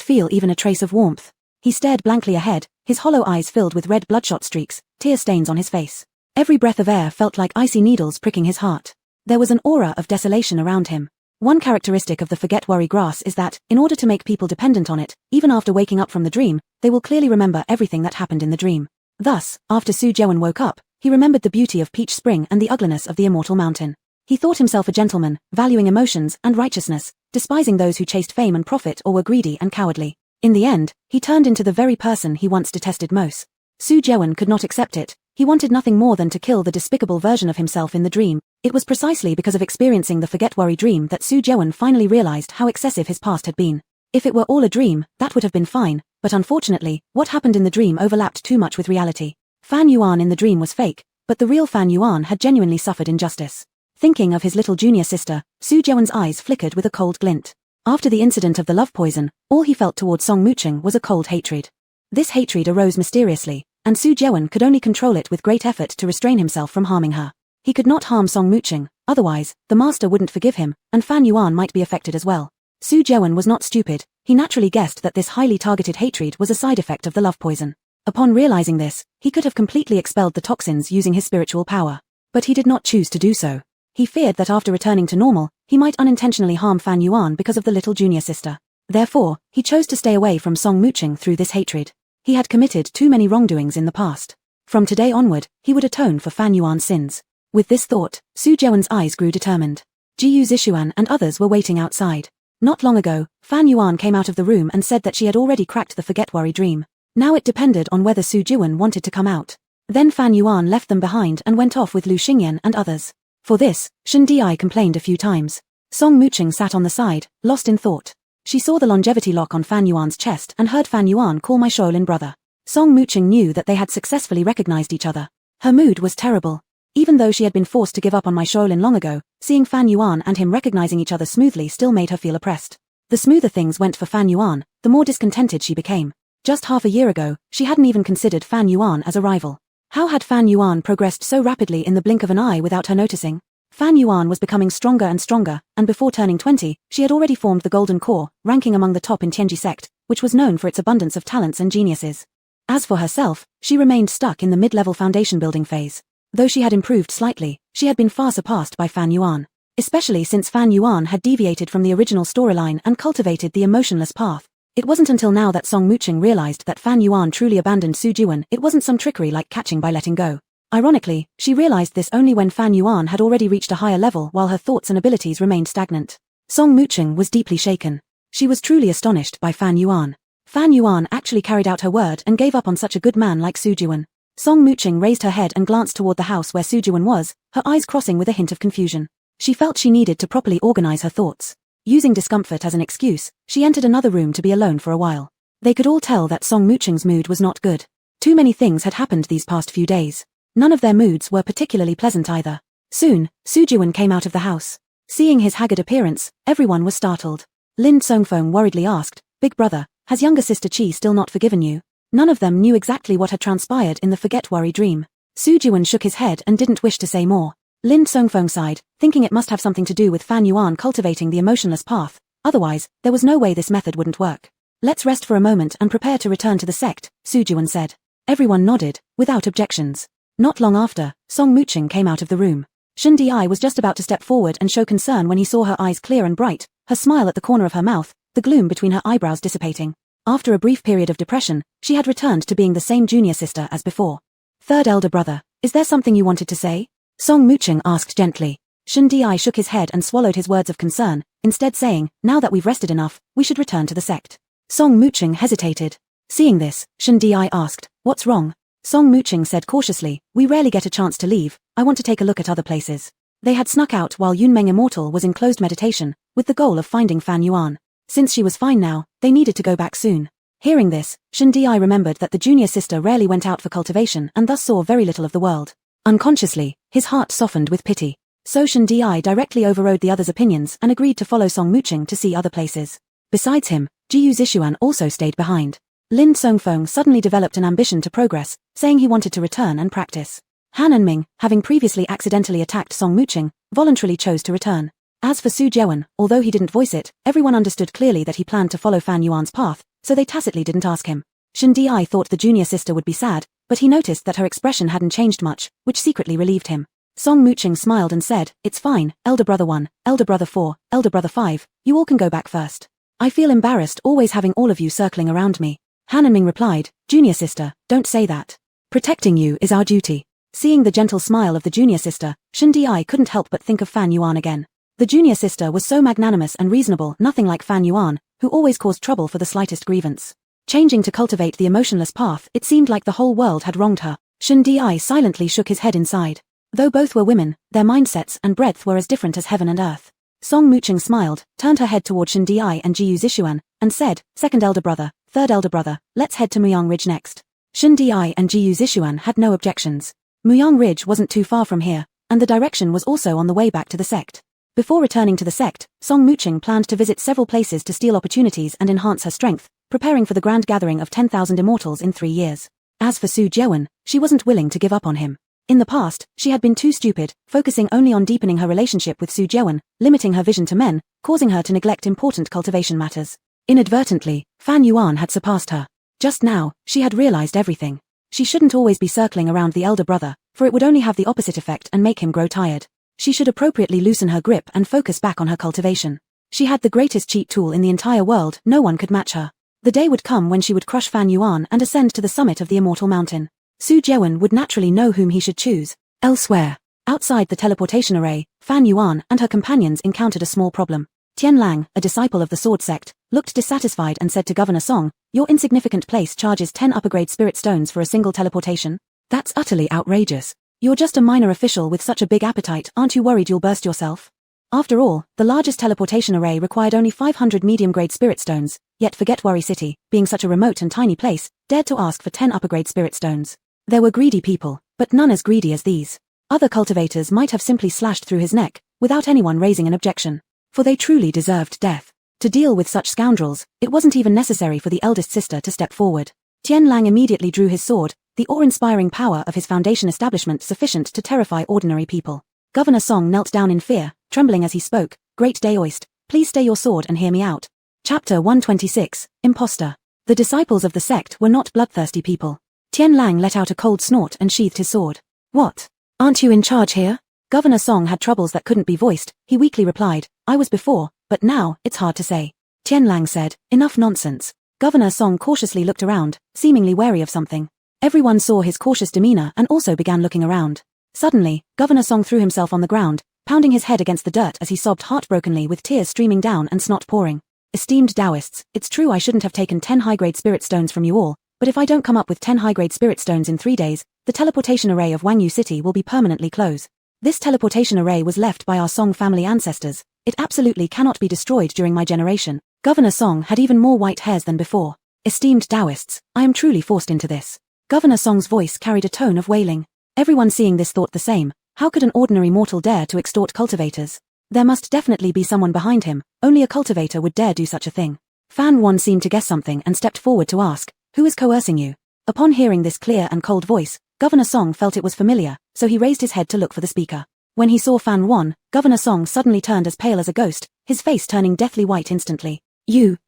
feel even a trace of warmth. He stared blankly ahead, his hollow eyes filled with red bloodshot streaks, tear stains on his face. Every breath of air felt like icy needles pricking his heart. There was an aura of desolation around him. One characteristic of the forget-worry grass is that, in order to make people dependent on it, even after waking up from the dream, they will clearly remember everything that happened in the dream. Thus, after Su Jeon woke up, he remembered the beauty of Peach Spring and the ugliness of the immortal mountain. He thought himself a gentleman, valuing emotions and righteousness, despising those who chased fame and profit or were greedy and cowardly. In the end, he turned into the very person he once detested most. Su Jeon could not accept it. He wanted nothing more than to kill the despicable version of himself in the dream. It was precisely because of experiencing the forget-worry dream that Su Jeon finally realized how excessive his past had been. If it were all a dream, that would have been fine, but unfortunately, what happened in the dream overlapped too much with reality. Fan Yuan in the dream was fake, but the real Fan Yuan had genuinely suffered injustice. Thinking of his little junior sister, Su Jianwen's eyes flickered with a cold glint. After the incident of the love poison, all he felt toward Song Mucheng was a cold hatred. This hatred arose mysteriously, and Su Jianwen could only control it with great effort to restrain himself from harming her. He could not harm Song Mucheng, otherwise, the master wouldn't forgive him, and Fan Yuan might be affected as well. Su Jianwen was not stupid. He naturally guessed that this highly targeted hatred was a side effect of the love poison. Upon realizing this, he could have completely expelled the toxins using his spiritual power. But he did not choose to do so. He feared that after returning to normal, he might unintentionally harm Fan Yuan because of the little junior sister. Therefore, he chose to stay away from Song Mucheng through this hatred. He had committed too many wrongdoings in the past. From today onward, he would atone for Fan Yuan's sins. With this thought, Su Jianwen's eyes grew determined. Jiyu Zixuan and others were waiting outside. Not long ago, Fan Yuan came out of the room and said that she had already cracked the forget-worry dream. Now it depended on whether Su Jianwen wanted to come out. Then Fan Yuan left them behind and went off with Lu Xingyan and others. For this, Shen Di complained a few times. Song Mucheng sat on the side, lost in thought. She saw the longevity lock on Fan Yuan's chest and heard Fan Yuan call my Shaolin brother. Song Mucheng knew that they had successfully recognized each other. Her mood was terrible. Even though she had been forced to give up on my Shaolin long ago, seeing Fan Yuan and him recognizing each other smoothly still made her feel oppressed. The smoother things went for Fan Yuan, the more discontented she became. Just half a year ago, she hadn't even considered Fan Yuan as a rival. How had Fan Yuan progressed so rapidly in the blink of an eye without her noticing? Fan Yuan was becoming stronger and stronger, and before turning 20, she had already formed the Golden Core, ranking among the top in Tianji sect, which was known for its abundance of talents and geniuses. As for herself, she remained stuck in the mid-level foundation building phase. Though she had improved slightly, she had been far surpassed by Fan Yuan. Especially since Fan Yuan had deviated from the original storyline and cultivated the emotionless path. It wasn't until now that Song Mucheng realized that Fan Yuan truly abandoned Su Jianwen. It wasn't some trickery like catching by letting go. Ironically, she realized this only when Fan Yuan had already reached a higher level while her thoughts and abilities remained stagnant. Song Mucheng was deeply shaken. She was truly astonished by Fan Yuan. Fan Yuan actually carried out her word and gave up on such a good man like Su Jianwen. Song Mucheng raised her head and glanced toward the house where Su Jianwen was, her eyes crossing with a hint of confusion. She felt she needed to properly organize her thoughts. Using discomfort as an excuse, she entered another room to be alone for a while. They could all tell that Song Mucheng's mood was not good. Too many things had happened these past few days. None of their moods were particularly pleasant either. Soon, Su Jianwen came out of the house. Seeing his haggard appearance, everyone was startled. Lin Songfeng worriedly asked, "Big brother, has younger sister Qi still not forgiven you?" None of them knew exactly what had transpired in the forget-worry dream. Su Jianwen shook his head and didn't wish to say more. Lin Songfeng sighed, thinking it must have something to do with Fan Yuan cultivating the emotionless path. Otherwise, there was no way this method wouldn't work. "Let's rest for a moment and prepare to return to the sect," Su Jianwen said. Everyone nodded, without objections. Not long after, Song Mucheng came out of the room. Shen Di was just about to step forward and show concern when he saw her eyes clear and bright, her smile at the corner of her mouth, the gloom between her eyebrows dissipating. After a brief period of depression, she had returned to being the same junior sister as before. "Third elder brother, is there something you wanted to say?" Song Mucheng asked gently. Shen Di shook his head and swallowed his words of concern, instead saying, "Now that we've rested enough, we should return to the sect." Song Mucheng hesitated. Seeing this, Shen Di asked, "What's wrong?" Song Mucheng said cautiously, "We rarely get a chance to leave. I want to take a look at other places." They had snuck out while Yunmeng Immortal was in closed meditation, with the goal of finding Fan Yuan. Since she was fine now, they needed to go back soon. Hearing this, Shen Di remembered that the junior sister rarely went out for cultivation and thus saw very little of the world. Unconsciously, his heart softened with pity. So Shen Di directly overrode the others' opinions and agreed to follow Song Mucheng to see other places. Besides him, Jiyu Zixuan also stayed behind. Lin Songfeng suddenly developed an ambition to progress, saying he wanted to return and practice. Han and Ming, having previously accidentally attacked Song Mucheng, voluntarily chose to return. As for Su Jianwen, although he didn't voice it, everyone understood clearly that he planned to follow Fan Yuan's path, so they tacitly didn't ask him. Shen Di thought the junior sister would be sad, but he noticed that her expression hadn't changed much, which secretly relieved him. Song Mucheng smiled and said, "It's fine, elder brother 1, elder brother 4, elder brother 5, you all can go back first. I feel embarrassed always having all of you circling around me." Han and Ming replied, "Junior sister, don't say that. Protecting you is our duty." Seeing the gentle smile of the junior sister, Shen Di couldn't help but think of Fan Yuan again. The junior sister was so magnanimous and reasonable, nothing like Fan Yuan, who always caused trouble for the slightest grievance. Changing to cultivate the emotionless path, it seemed like the whole world had wronged her. Shen Di silently shook his head inside. Though both were women, their mindsets and breadth were as different as heaven and earth. Song Mucheng smiled, turned her head toward Shen Di and Jiyu Zixuan, and said, "Second elder brother, third elder brother, let's head to Muyang Ridge next." Shen Di and Jiyu Zixuan had no objections. Muyang Ridge wasn't too far from here, and the direction was also on the way back to the sect. Before returning to the sect, Song Muching planned to visit several places to steal opportunities and enhance her strength, preparing for the grand gathering of 10,000 immortals in 3 years. As for Su Jewen, she wasn't willing to give up on him. In the past, she had been too stupid, focusing only on deepening her relationship with Su Jewen, limiting her vision to men, causing her to neglect important cultivation matters. Inadvertently, Fan Yuan had surpassed her. Just now, she had realized everything. She shouldn't always be circling around the elder brother, for it would only have the opposite effect and make him grow tired. She should appropriately loosen her grip and focus back on her cultivation. She had the greatest cheat tool in the entire world, no one could match her. The day would come when she would crush Fan Yuan and ascend to the summit of the immortal mountain. Su Jewen would naturally know whom he should choose. Elsewhere, outside the teleportation array, Fan Yuan and her companions encountered a small problem. Tian Lang, a disciple of the sword sect, looked dissatisfied and said to Governor Song, "Your insignificant place charges 10 upper-grade spirit stones for a single teleportation? That's utterly outrageous. You're just a minor official with such a big appetite, aren't you worried you'll burst yourself?" After all, the largest teleportation array required only 500 medium-grade spirit stones, yet Forget Worry City, being such a remote and tiny place, dared to ask for 10 upper-grade spirit stones. There were greedy people, but none as greedy as these. Other cultivators might have simply slashed through his neck, without anyone raising an objection. For they truly deserved death. To deal with such scoundrels, it wasn't even necessary for the eldest sister to step forward. Tian Lang immediately drew his sword, the awe-inspiring power of his foundation establishment sufficient to terrify ordinary people. Governor Song knelt down in fear, trembling as he spoke, "Great Daoist, please stay your sword and hear me out." Chapter 126, Imposter. The disciples of the sect were not bloodthirsty people. Tian Lang let out a cold snort and sheathed his sword. "What? Aren't you in charge here?" Governor Song had troubles that couldn't be voiced. He weakly replied, "I was before, but now, it's hard to say." Tian Lang said, "Enough nonsense." Governor Song cautiously looked around, seemingly wary of something. Everyone saw his cautious demeanor and also began looking around. Suddenly, Governor Song threw himself on the ground, pounding his head against the dirt as he sobbed heartbrokenly with tears streaming down and snot pouring. "Esteemed Taoists, it's true I shouldn't have taken 10 high-grade spirit stones from you all, but if I don't come up with 10 high-grade spirit stones in 3 days, the teleportation array of Wangyu City will be permanently closed. This teleportation array was left by our Song family ancestors. It absolutely cannot be destroyed during my generation." Governor Song had even more white hairs than before. "Esteemed Taoists, I am truly forced into this." Governor Song's voice carried a tone of wailing. Everyone seeing this thought the same. How could an ordinary mortal dare to extort cultivators? There must definitely be someone behind him. Only a cultivator would dare do such a thing. Fan Wan seemed to guess something and stepped forward to ask, "Who is coercing you?" Upon hearing this clear and cold voice, Governor Song felt it was familiar, so he raised his head to look for the speaker. When he saw Fan Wan, Governor Song suddenly turned as pale as a ghost, his face turning deathly white instantly. You,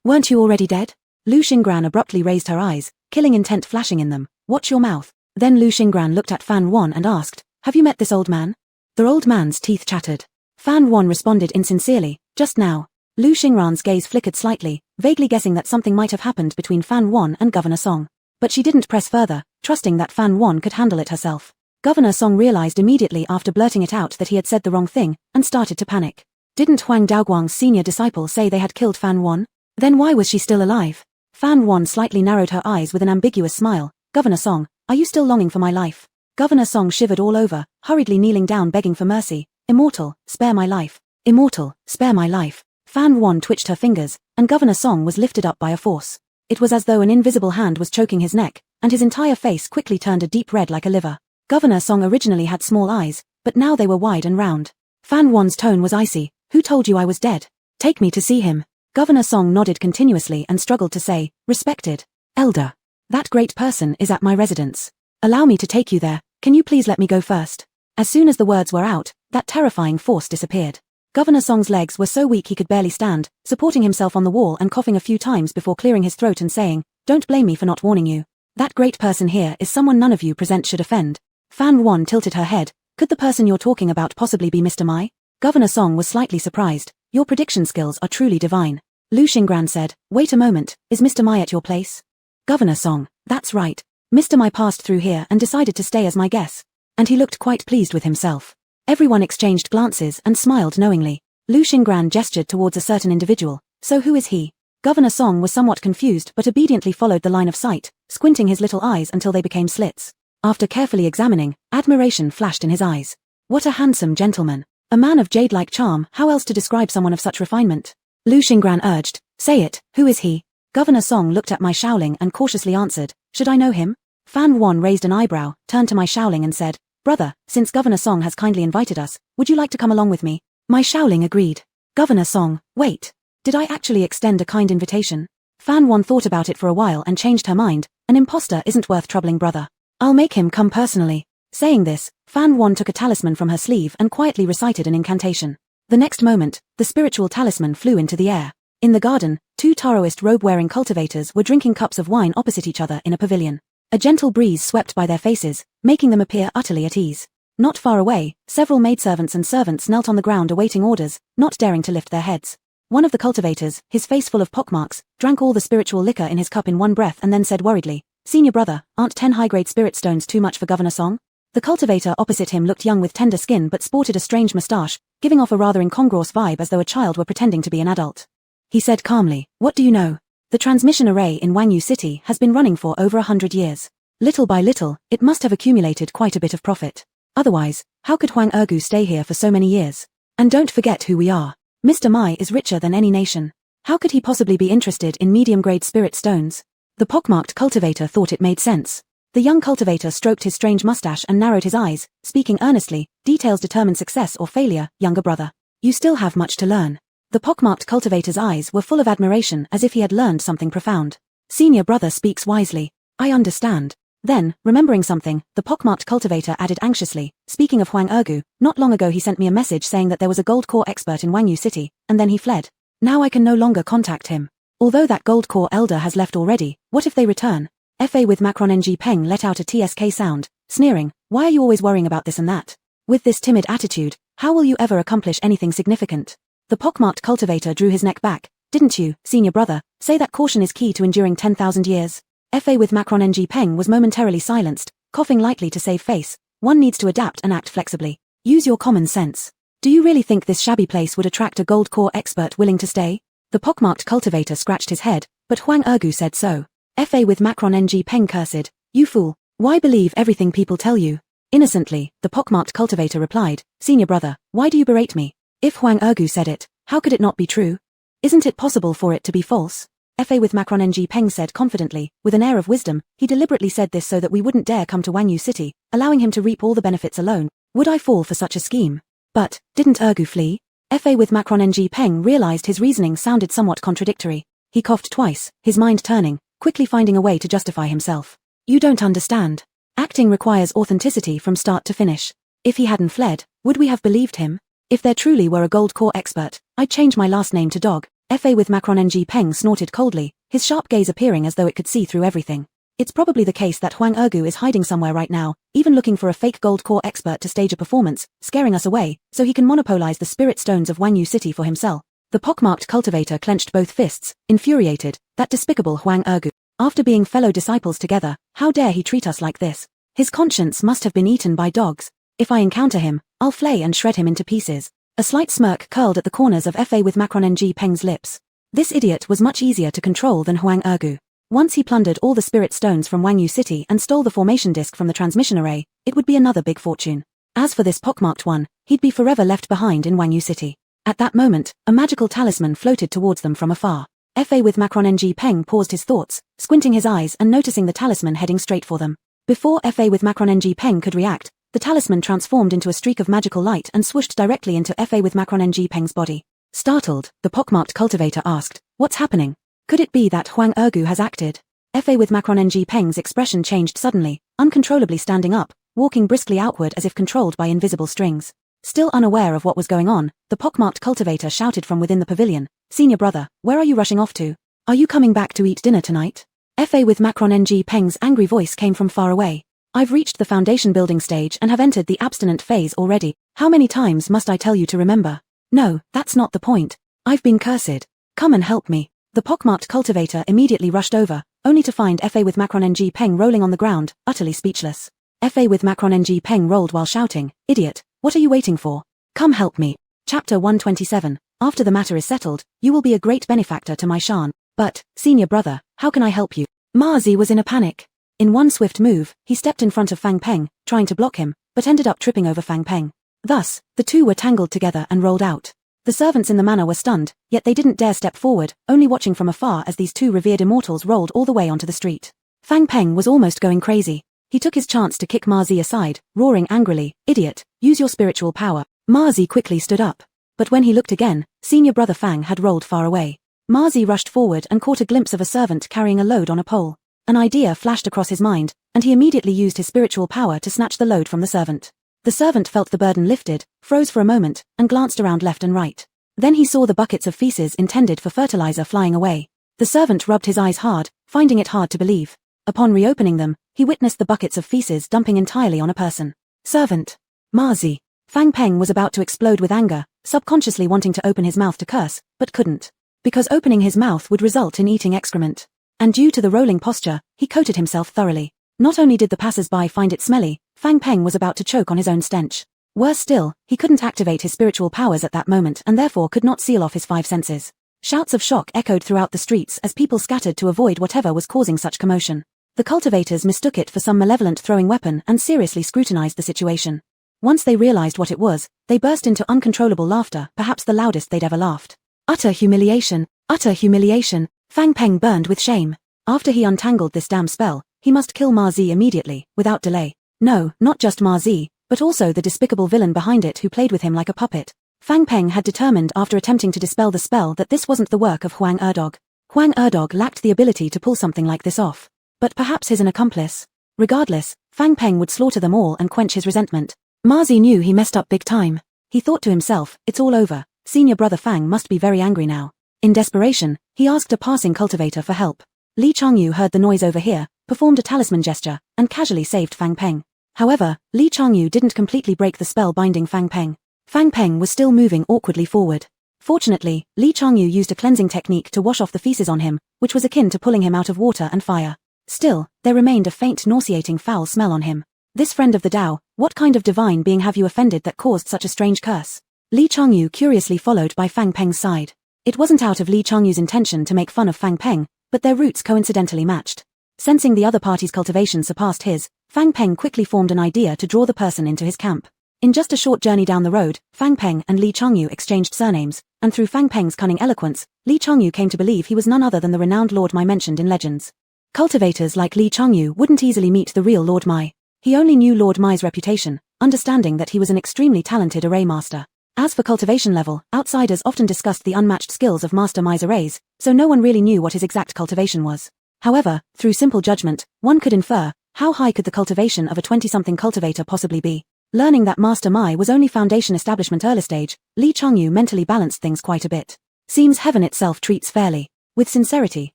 weren't you already dead?" Lu Xingran abruptly raised her eyes, killing intent flashing in them. "Watch your mouth." Then Lu Xingran looked at Fan Wan and asked, "Have you met this old man?" The old man's teeth chattered. Fan Wan responded insincerely, "Just now." Lu Xingran's gaze flickered slightly, vaguely guessing that something might have happened between Fan Wan and Governor Song. But she didn't press further, trusting that Fan Wan could handle it herself. Governor Song realized immediately after blurting it out that he had said the wrong thing, and started to panic. Didn't Huang Daoguang's senior disciple say they had killed Fan Wan? Then why was she still alive? Fan Wan slightly narrowed her eyes with an ambiguous smile. "Governor Song, are you still longing for my life?" Governor Song shivered all over, hurriedly kneeling down begging for mercy. "Immortal, spare my life. Immortal, spare my life." Fan Wan twitched her fingers, and Governor Song was lifted up by a force. It was as though an invisible hand was choking his neck, and his entire face quickly turned a deep red like a liver. Governor Song originally had small eyes, but now they were wide and round. Fan Wan's tone was icy. "Who told you I was dead? Take me to see him." Governor Song nodded continuously and struggled to say, "Respected elder, that great person is at my residence. Allow me to take you there. Can you please let me go first?" As soon as the words were out, that terrifying force disappeared. Governor Song's legs were so weak he could barely stand, supporting himself on the wall and coughing a few times before clearing his throat and saying, "Don't blame me for not warning you. That great person here is someone none of you present should offend." Fan Wan tilted her head. "Could the person you're talking about possibly be Mr. Mai?" Governor Song was slightly surprised. "Your prediction skills are truly divine." Lu Xingran said, "Wait a moment, is Mr. Mai at your place?" Governor Song, "That's right. Mr. Mai passed through here and decided to stay as my guest." And he looked quite pleased with himself. Everyone exchanged glances and smiled knowingly. Lu Xingran gestured towards a certain individual. "So who is he?" Governor Song was somewhat confused but obediently followed the line of sight, squinting his little eyes until they became slits. After carefully examining, admiration flashed in his eyes. What a handsome gentleman. A man of jade-like charm, how else to describe someone of such refinement? Lu Xingran urged, "Say it, who is he?" Governor Song looked at Mai Shaoling and cautiously answered, "Should I know him?" Fan Yuan raised an eyebrow, turned to my Shaoling and said, "Brother, since Governor Song has kindly invited us, would you like to come along with me?" My Shaoling agreed. Governor Song, wait. Did I actually extend a kind invitation? Fan Yuan thought about it for a while and changed her mind. An imposter isn't worth troubling, brother. I'll make him come personally. Saying this, Fan Yuan took a talisman from her sleeve and quietly recited an incantation. The next moment, the spiritual talisman flew into the air. In the garden, two Taoist robe-wearing cultivators were drinking cups of wine opposite each other in a pavilion. A gentle breeze swept by their faces, making them appear utterly at ease. Not far away, several maidservants and servants knelt on the ground awaiting orders, not daring to lift their heads. One of the cultivators, his face full of pockmarks, drank all the spiritual liquor in his cup in one breath and then said worriedly, "Senior brother, aren't 10 high-grade spirit stones too much for Governor Song?" The cultivator opposite him looked young with tender skin but sported a strange moustache, giving off a rather incongruous vibe as though a child were pretending to be an adult. He said calmly, "What do you know? The transmission array in Wangyu City has been running for over 100 years. Little by little, it must have accumulated quite a bit of profit. Otherwise, how could Huang Ergu stay here for so many years? And don't forget who we are. Mr. Mai is richer than any nation. How could he possibly be interested in medium-grade spirit stones?" The pockmarked cultivator thought it made sense. The young cultivator stroked his strange mustache and narrowed his eyes, speaking earnestly, "Details determine success or failure, younger brother. You still have much to learn." The pockmarked cultivator's eyes were full of admiration as if he had learned something profound. "Senior brother speaks wisely. I understand." Then, remembering something, the pockmarked cultivator added anxiously, "Speaking of Huang Ergu, not long ago he sent me a message saying that there was a gold core expert in Wangyu City, and then he fled. Now I can no longer contact him. Although that gold core elder has left already, what if they return?" Fa with Macron Ng Peng let out a TSK sound, sneering, "Why are you always worrying about this and that? With this timid attitude, how will you ever accomplish anything significant?" The pockmarked cultivator drew his neck back. "Didn't you, senior brother, say that caution is key to enduring 10,000 years? Fa with Macron Ng Peng was momentarily silenced, coughing lightly to save face. "One needs to adapt and act flexibly. Use your common sense. Do you really think this shabby place would attract a gold core expert willing to stay?" The pockmarked cultivator scratched his head, but Huang Ergu said so. Fa with Macron Ng Peng cursed, "You fool. Why believe everything people tell you?" Innocently, the pockmarked cultivator replied, "Senior brother, why do you berate me? If Huang Ergu said it, how could it not be true? Isn't it possible for it to be false?" Fa with Macron Ng Peng said confidently, with an air of wisdom, "He deliberately said this so that we wouldn't dare come to Wangyu City, allowing him to reap all the benefits alone. Would I fall for such a scheme? But, didn't Ergu flee?" Fa with Macron Ng Peng realized his reasoning sounded somewhat contradictory. He coughed twice, his mind turning, quickly finding a way to justify himself. "You don't understand. Acting requires authenticity from start to finish. If he hadn't fled, would we have believed him? If there truly were a gold core expert, I'd change my last name to Dog." Fa with Macron Ng Peng snorted coldly, his sharp gaze appearing as though it could see through everything. "It's probably the case that Huang Ergu is hiding somewhere right now, even looking for a fake gold core expert to stage a performance, scaring us away, so he can monopolize the spirit stones of Wangyu City for himself." The pockmarked cultivator clenched both fists, infuriated. That despicable Huang Ergu. After being fellow disciples together, how dare he treat us like this? His conscience must have been eaten by dogs. If I encounter him, I'll flay and shred him into pieces. A slight smirk curled at the corners of Fa with Macron Ng Peng's lips. This idiot was much easier to control than Huang Ergu. Once he plundered all the spirit stones from Wangyu City and stole the formation disk from the transmission array, it would be another big fortune. As for this pockmarked one, he'd be forever left behind in Wangyu City. At that moment, a magical talisman floated towards them from afar. Fa with Macron Ng Peng paused his thoughts, squinting his eyes and noticing the talisman heading straight for them. Before Fa with Macron Ng Peng could react, the talisman transformed into a streak of magical light and swooshed directly into Fa with Macron Ng Peng's body. Startled, the pockmarked cultivator asked, "What's happening? Could it be that Huang Ergu has acted?" Fa with Macron Ng Peng's expression changed suddenly, uncontrollably standing up, walking briskly outward as if controlled by invisible strings. Still unaware of what was going on, the pockmarked cultivator shouted from within the pavilion, "Senior brother, where are you rushing off to? Are you coming back to eat dinner tonight?" Fa with Macron Ng Peng's angry voice came from far away. "I've reached the foundation building stage and have entered the abstinent phase already. How many times must I tell you to remember? No, that's not the point. I've been cursed. Come and help me." The pockmarked cultivator immediately rushed over, only to find Fa with Macron Ng Peng rolling on the ground, utterly speechless. Fa with Macron Ng Peng rolled while shouting, "Idiot, what are you waiting for? Come help me." Chapter 127. After the matter is settled, you will be a great benefactor to my Shan. But, senior brother, how can I help you? Marzi was in a panic. In one swift move, he stepped in front of Fang Peng, trying to block him, but ended up tripping over Fang Peng. Thus, the two were tangled together and rolled out. The servants in the manor were stunned, yet they didn't dare step forward, only watching from afar as these two revered immortals rolled all the way onto the street. Fang Peng was almost going crazy. He took his chance to kick Ma Zi aside, roaring angrily, "Idiot, use your spiritual power." Ma Zi quickly stood up. But when he looked again, senior brother Fang had rolled far away. Ma Zi rushed forward and caught a glimpse of a servant carrying a load on a pole. An idea flashed across his mind, and he immediately used his spiritual power to snatch the load from the servant. The servant felt the burden lifted, froze for a moment, and glanced around left and right. Then he saw the buckets of feces intended for fertilizer flying away. The servant rubbed his eyes hard, finding it hard to believe. Upon reopening them, he witnessed the buckets of feces dumping entirely on a person. Servant. Ma Zi. Fang Peng was about to explode with anger, subconsciously wanting to open his mouth to curse, but couldn't. Because opening his mouth would result in eating excrement. And due to the rolling posture, he coated himself thoroughly. Not only did the passers-by find it smelly, Fang Peng was about to choke on his own stench. Worse still, he couldn't activate his spiritual powers at that moment and therefore could not seal off his 5 senses. Shouts of shock echoed throughout the streets as people scattered to avoid whatever was causing such commotion. The cultivators mistook it for some malevolent throwing weapon and seriously scrutinized the situation. Once they realized what it was, they burst into uncontrollable laughter, perhaps the loudest they'd ever laughed. Utter humiliation, utter humiliation. Fang Peng burned with shame. After he untangled this damn spell, he must kill Ma Zi immediately, without delay. No, not just Ma Zi, but also the despicable villain behind it who played with him like a puppet. Fang Peng had determined after attempting to dispel the spell that this wasn't the work of Huang Erdog. Huang Erdog lacked the ability to pull something like this off. But perhaps he's an accomplice. Regardless, Fang Peng would slaughter them all and quench his resentment. Ma Zi knew he messed up big time. He thought to himself, it's all over, senior brother Fang must be very angry now. In desperation, he asked a passing cultivator for help. Li Changyu heard the noise over here, performed a talisman gesture, and casually saved Fang Peng. However, Li Changyu didn't completely break the spell binding Fang Peng. Fang Peng was still moving awkwardly forward. Fortunately, Li Changyu used a cleansing technique to wash off the feces on him, which was akin to pulling him out of water and fire. Still, there remained a faint nauseating foul smell on him. This friend of the Tao, what kind of divine being have you offended that caused such a strange curse? Li Changyu curiously followed by Fang Peng's side. It wasn't out of Li Changyu's intention to make fun of Fang Peng, but their roots coincidentally matched. Sensing the other party's cultivation surpassed his, Fang Peng quickly formed an idea to draw the person into his camp. In just a short journey down the road, Fang Peng and Li Changyu exchanged surnames, and through Fang Peng's cunning eloquence, Li Changyu came to believe he was none other than the renowned Lord Mai mentioned in legends. Cultivators like Li Changyu wouldn't easily meet the real Lord Mai. He only knew Lord Mai's reputation, understanding that he was an extremely talented array master. As for cultivation level, outsiders often discussed the unmatched skills of Master Mai's arrays, so no one really knew what his exact cultivation was. However, through simple judgment, one could infer, how high could the cultivation of a 20-something cultivator possibly be? Learning that Master Mai was only foundation establishment early stage, Li Changyu mentally balanced things quite a bit. Seems heaven itself treats fairly. With sincerity,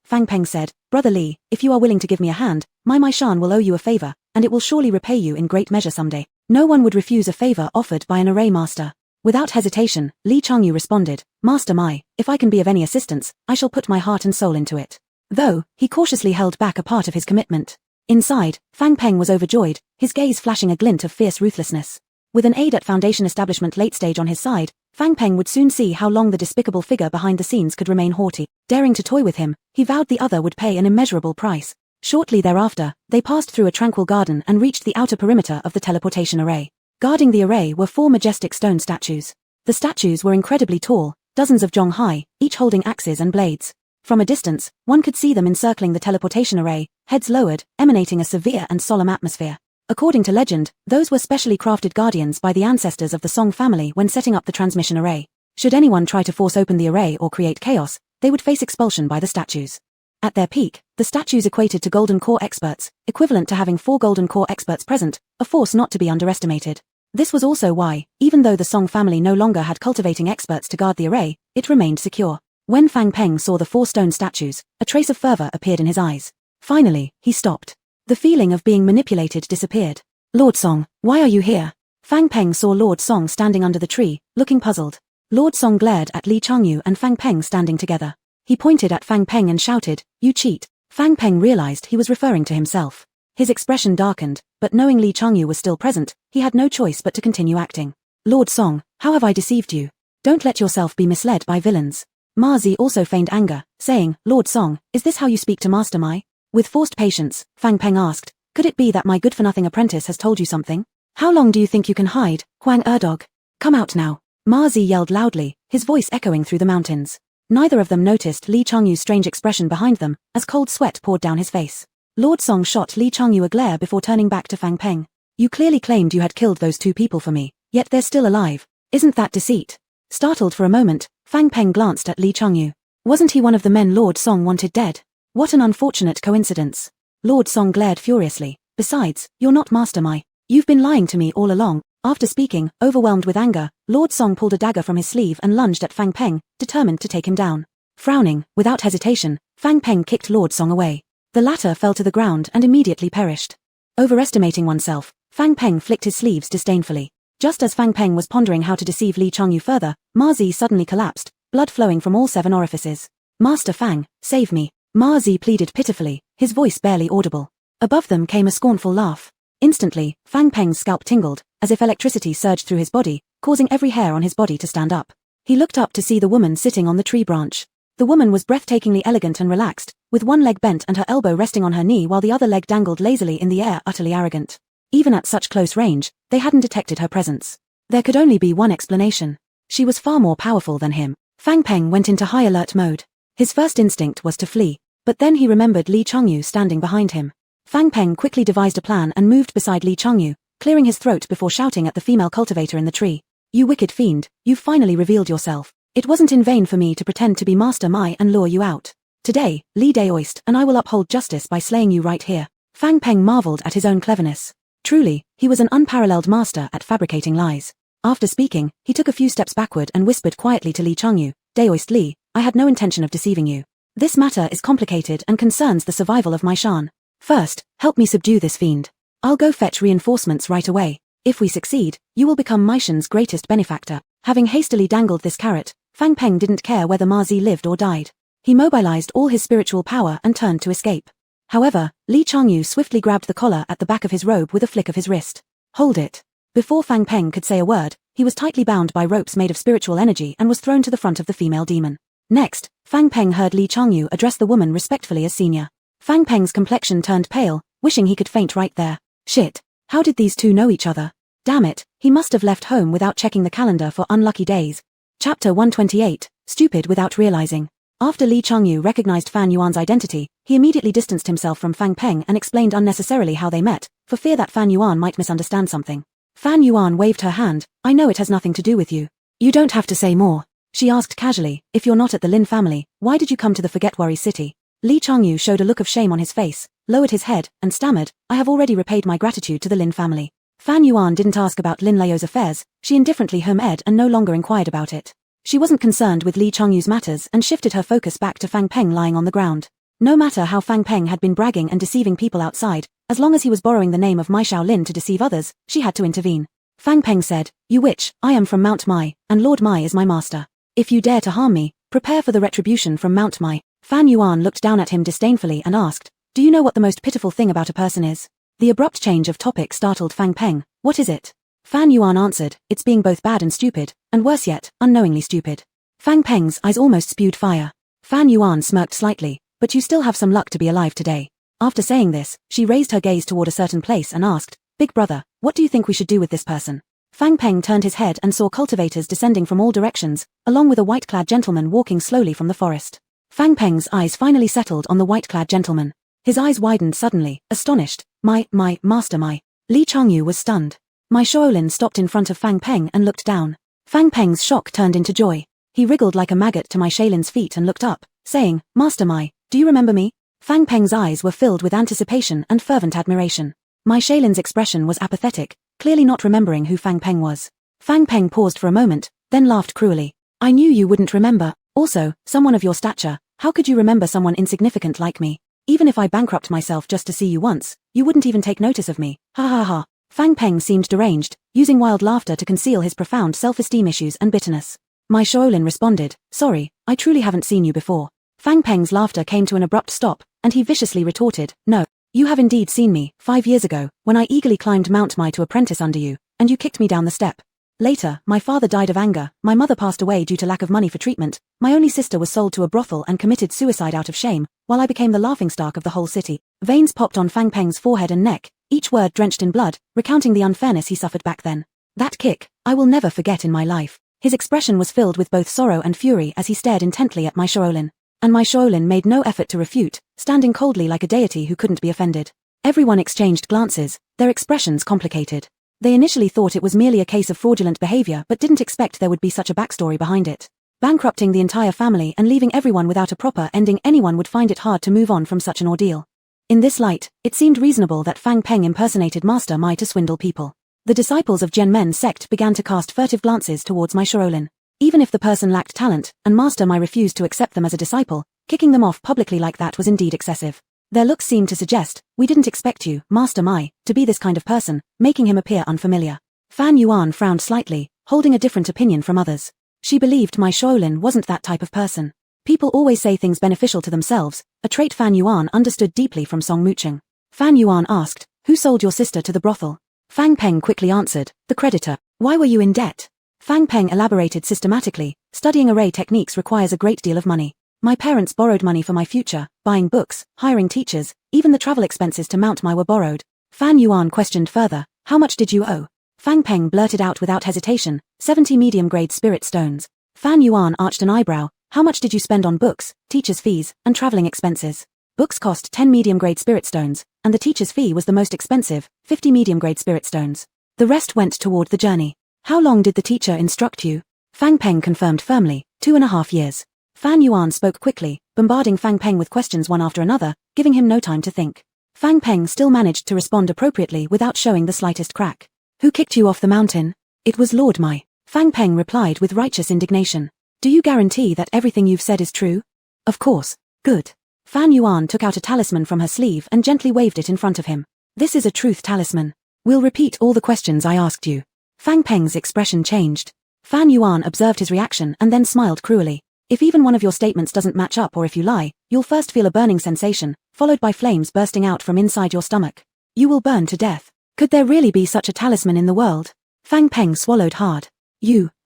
Fang Peng said, Brother Li, if you are willing to give me a hand, Mai Shan will owe you a favor, and it will surely repay you in great measure someday. No one would refuse a favor offered by an array master. Without hesitation, Li Changyu responded, Master Mai, if I can be of any assistance, I shall put my heart and soul into it. Though, he cautiously held back a part of his commitment. Inside, Fang Peng was overjoyed, his gaze flashing a glint of fierce ruthlessness. With an aide at Foundation Establishment late stage on his side, Fang Peng would soon see how long the despicable figure behind the scenes could remain haughty. Daring to toy with him, he vowed the other would pay an immeasurable price. Shortly thereafter, they passed through a tranquil garden and reached the outer perimeter of the teleportation array. Guarding the array were 4 majestic stone statues. The statues were incredibly tall, dozens of jong high, each holding axes and blades. From a distance, one could see them encircling the teleportation array, heads lowered, emanating a severe and solemn atmosphere. According to legend, those were specially crafted guardians by the ancestors of the Song family when setting up the transmission array. Should anyone try to force open the array or create chaos, they would face expulsion by the statues. At their peak, the statues equated to golden core experts, equivalent to having 4 golden core experts present, a force not to be underestimated. This was also why, even though the Song family no longer had cultivating experts to guard the array, it remained secure. When Fang Peng saw the 4 stone statues, a trace of fervor appeared in his eyes. Finally, he stopped. The feeling of being manipulated disappeared. Lord Song, why are you here? Fang Peng saw Lord Song standing under the tree, looking puzzled. Lord Song glared at Li Changyu and Fang Peng standing together. He pointed at Fang Peng and shouted, "You cheat." Fang Peng realized he was referring to himself. His expression darkened, but knowing Li Changyu was still present, he had no choice but to continue acting. Lord Song, how have I deceived you? Don't let yourself be misled by villains. Ma Zi also feigned anger, saying, Lord Song, is this how you speak to Master Mai? With forced patience, Fang Peng asked, could it be that my good-for-nothing apprentice has told you something? How long do you think you can hide, Huang Erdog? Come out now. Ma Zi yelled loudly, his voice echoing through the mountains. Neither of them noticed Li Changyu's strange expression behind them, as cold sweat poured down his face. Lord Song shot Li Changyu a glare before turning back to Fang Peng. You clearly claimed you had killed those 2 people for me, yet they're still alive. Isn't that deceit? Startled for a moment, Fang Peng glanced at Li Changyu. Wasn't he one of the men Lord Song wanted dead? What an unfortunate coincidence. Lord Song glared furiously. Besides, you're not Master Mai. You've been lying to me all along. After speaking, overwhelmed with anger, Lord Song pulled a dagger from his sleeve and lunged at Fang Peng, determined to take him down. Frowning, without hesitation, Fang Peng kicked Lord Song away. The latter fell to the ground and immediately perished. Overestimating oneself, Fang Peng flicked his sleeves disdainfully. Just as Fang Peng was pondering how to deceive Li Changyu further, Ma Zi suddenly collapsed, blood flowing from all 7 orifices. Master Fang, save me. Ma Zi pleaded pitifully, his voice barely audible. Above them came a scornful laugh. Instantly, Fang Peng's scalp tingled, as if electricity surged through his body, causing every hair on his body to stand up. He looked up to see the woman sitting on the tree branch. The woman was breathtakingly elegant and relaxed, with one leg bent and her elbow resting on her knee while the other leg dangled lazily in the air, utterly arrogant. Even at such close range, they hadn't detected her presence. There could only be one explanation. She was far more powerful than him. Fang Peng went into high alert mode. His first instinct was to flee, but then he remembered Li Changyu standing behind him. Fang Peng quickly devised a plan and moved beside Li Changyu, clearing his throat before shouting at the female cultivator in the tree. You wicked fiend, you've finally revealed yourself. It wasn't in vain for me to pretend to be Master Mai and lure you out. Today, Li Daoist and I will uphold justice by slaying you right here. Fang Peng marveled at his own cleverness. Truly, he was an unparalleled master at fabricating lies. After speaking, he took a few steps backward and whispered quietly to Li Changyu, Daoist Li, I had no intention of deceiving you. This matter is complicated and concerns the survival of my Shan. First, help me subdue this fiend. I'll go fetch reinforcements right away. If we succeed, you will become Mai Shan's greatest benefactor. Having hastily dangled this carrot, Fang Peng didn't care whether Ma Zi lived or died. He mobilized all his spiritual power and turned to escape. However, Li Changyu swiftly grabbed the collar at the back of his robe with a flick of his wrist. Hold it. Before Fang Peng could say a word, he was tightly bound by ropes made of spiritual energy and was thrown to the front of the female demon. Next, Fang Peng heard Li Changyu address the woman respectfully as senior. Fang Peng's complexion turned pale, wishing he could faint right there. Shit. How did these 2 know each other? Damn it, he must have left home without checking the calendar for unlucky days. Chapter 128, Stupid Without Realizing. After Li Changyu recognized Fan Yuan's identity, he immediately distanced himself from Fang Peng and explained unnecessarily how they met, for fear that Fan Yuan might misunderstand something. Fan Yuan waved her hand. I know it has nothing to do with you. You don't have to say more. She asked casually, if you're not at the Lin family, why did you come to the Forget Worry city? Li Changyu showed a look of shame on his face, lowered his head, and stammered, I have already repaid my gratitude to the Lin family. Fan Yuan didn't ask about Lin Leo's affairs, she indifferently hum-ed and no longer inquired about it. She wasn't concerned with Li Changyu's matters and shifted her focus back to Fang Peng lying on the ground. No matter how Fang Peng had been bragging and deceiving people outside, as long as he was borrowing the name of Mai Shaolin to deceive others, she had to intervene. Fang Peng said, You witch, I am from Mount Mai, and Lord Mai is my master. If you dare to harm me, prepare for the retribution from Mount Mai. Fan Yuan looked down at him disdainfully and asked, Do you know what the most pitiful thing about a person is? The abrupt change of topic startled Fang Peng. What is it? Fan Yuan answered, It's being both bad and stupid, and worse yet, unknowingly stupid. Fang Peng's eyes almost spewed fire. Fan Yuan smirked slightly, but you still have some luck to be alive today. After saying this, she raised her gaze toward a certain place and asked, Big brother, what do you think we should do with this person? Fang Peng turned his head and saw cultivators descending from all directions, along with a white-clad gentleman walking slowly from the forest. Fang Peng's eyes finally settled on the white-clad gentleman. His eyes widened suddenly, astonished. My Master Mai. Li Changyu was stunned. Mai Shaolin stopped in front of Fang Peng and looked down. Fang Peng's shock turned into joy. He wriggled like a maggot to Mai Shaolin's feet and looked up, saying, Master Mai, do you remember me? Fang Peng's eyes were filled with anticipation and fervent admiration. Mai Shaolin's expression was apathetic, clearly not remembering who Fang Peng was. Fang Peng paused for a moment, then laughed cruelly. I knew you wouldn't remember. Also, someone of your stature, how could you remember someone insignificant like me? Even if I bankrupt myself just to see you once, you wouldn't even take notice of me. Ha ha ha. Fang Peng seemed deranged, using wild laughter to conceal his profound self-esteem issues and bitterness. Mai Shaolin responded, Sorry, I truly haven't seen you before. Fang Peng's laughter came to an abrupt stop, and he viciously retorted, No, you have indeed seen me, 5 years ago, when I eagerly climbed Mount Mai to apprentice under you, and you kicked me down the step. Later, my father died of anger, my mother passed away due to lack of money for treatment, my only sister was sold to a brothel and committed suicide out of shame, while I became the laughingstock of the whole city. Veins popped on Fang Peng's forehead and neck, each word drenched in blood, recounting the unfairness he suffered back then. That kick, I will never forget in my life. His expression was filled with both sorrow and fury as he stared intently at Mai Shaolin. And my Shaolin made no effort to refute, standing coldly like a deity who couldn't be offended. Everyone exchanged glances, their expressions complicated. They initially thought it was merely a case of fraudulent behavior but didn't expect there would be such a backstory behind it. Bankrupting the entire family and leaving everyone without a proper ending, anyone would find it hard to move on from such an ordeal. In this light, it seemed reasonable that Fang Peng impersonated Master Mai to swindle people. The disciples of Jianmen's sect began to cast furtive glances towards my Shaolin. Even if the person lacked talent, and Master Mai refused to accept them as a disciple, kicking them off publicly like that was indeed excessive. Their looks seemed to suggest, "We didn't expect you, Master Mai, to be this kind of person," making him appear unfamiliar. Fan Yuan frowned slightly, holding a different opinion from others. She believed my Shaolin wasn't that type of person. People always say things beneficial to themselves, a trait Fan Yuan understood deeply from Song Mucheng. Fan Yuan asked, "Who sold your sister to the brothel?" Fang Peng quickly answered, "The creditor." "Why were you in debt?" Fang Peng elaborated systematically, "Studying array techniques requires a great deal of money. My parents borrowed money for my future, buying books, hiring teachers, even the travel expenses to Mount Mai were borrowed." Fan Yuan questioned further, "How much did you owe?" Fang Peng blurted out without hesitation, 70 medium-grade spirit stones. Fan Yuan arched an eyebrow, "How much did you spend on books, teachers' fees, and traveling expenses?" Books cost 10 medium-grade spirit stones, and the teacher's fee was the most expensive, 50 medium-grade spirit stones. The rest went toward the journey. "How long did the teacher instruct you?" Fang Peng confirmed firmly, 2.5 years. Fan Yuan spoke quickly, bombarding Fang Peng with questions one after another, giving him no time to think. Fang Peng still managed to respond appropriately without showing the slightest crack. "Who kicked you off the mountain?" "It was Lord Mai." Fang Peng replied with righteous indignation. "Do you guarantee that everything you've said is true?" "Of course." "Good." Fan Yuan took out a talisman from her sleeve and gently waved it in front of him. "This is a truth talisman. We'll repeat all the questions I asked you." Fang Peng's expression changed. Fan Yuan observed his reaction and then smiled cruelly. "If even one of your statements doesn't match up or if you lie, you'll first feel a burning sensation, followed by flames bursting out from inside your stomach. You will burn to death. Could there really be such a talisman in the world?" Fang Peng swallowed hard.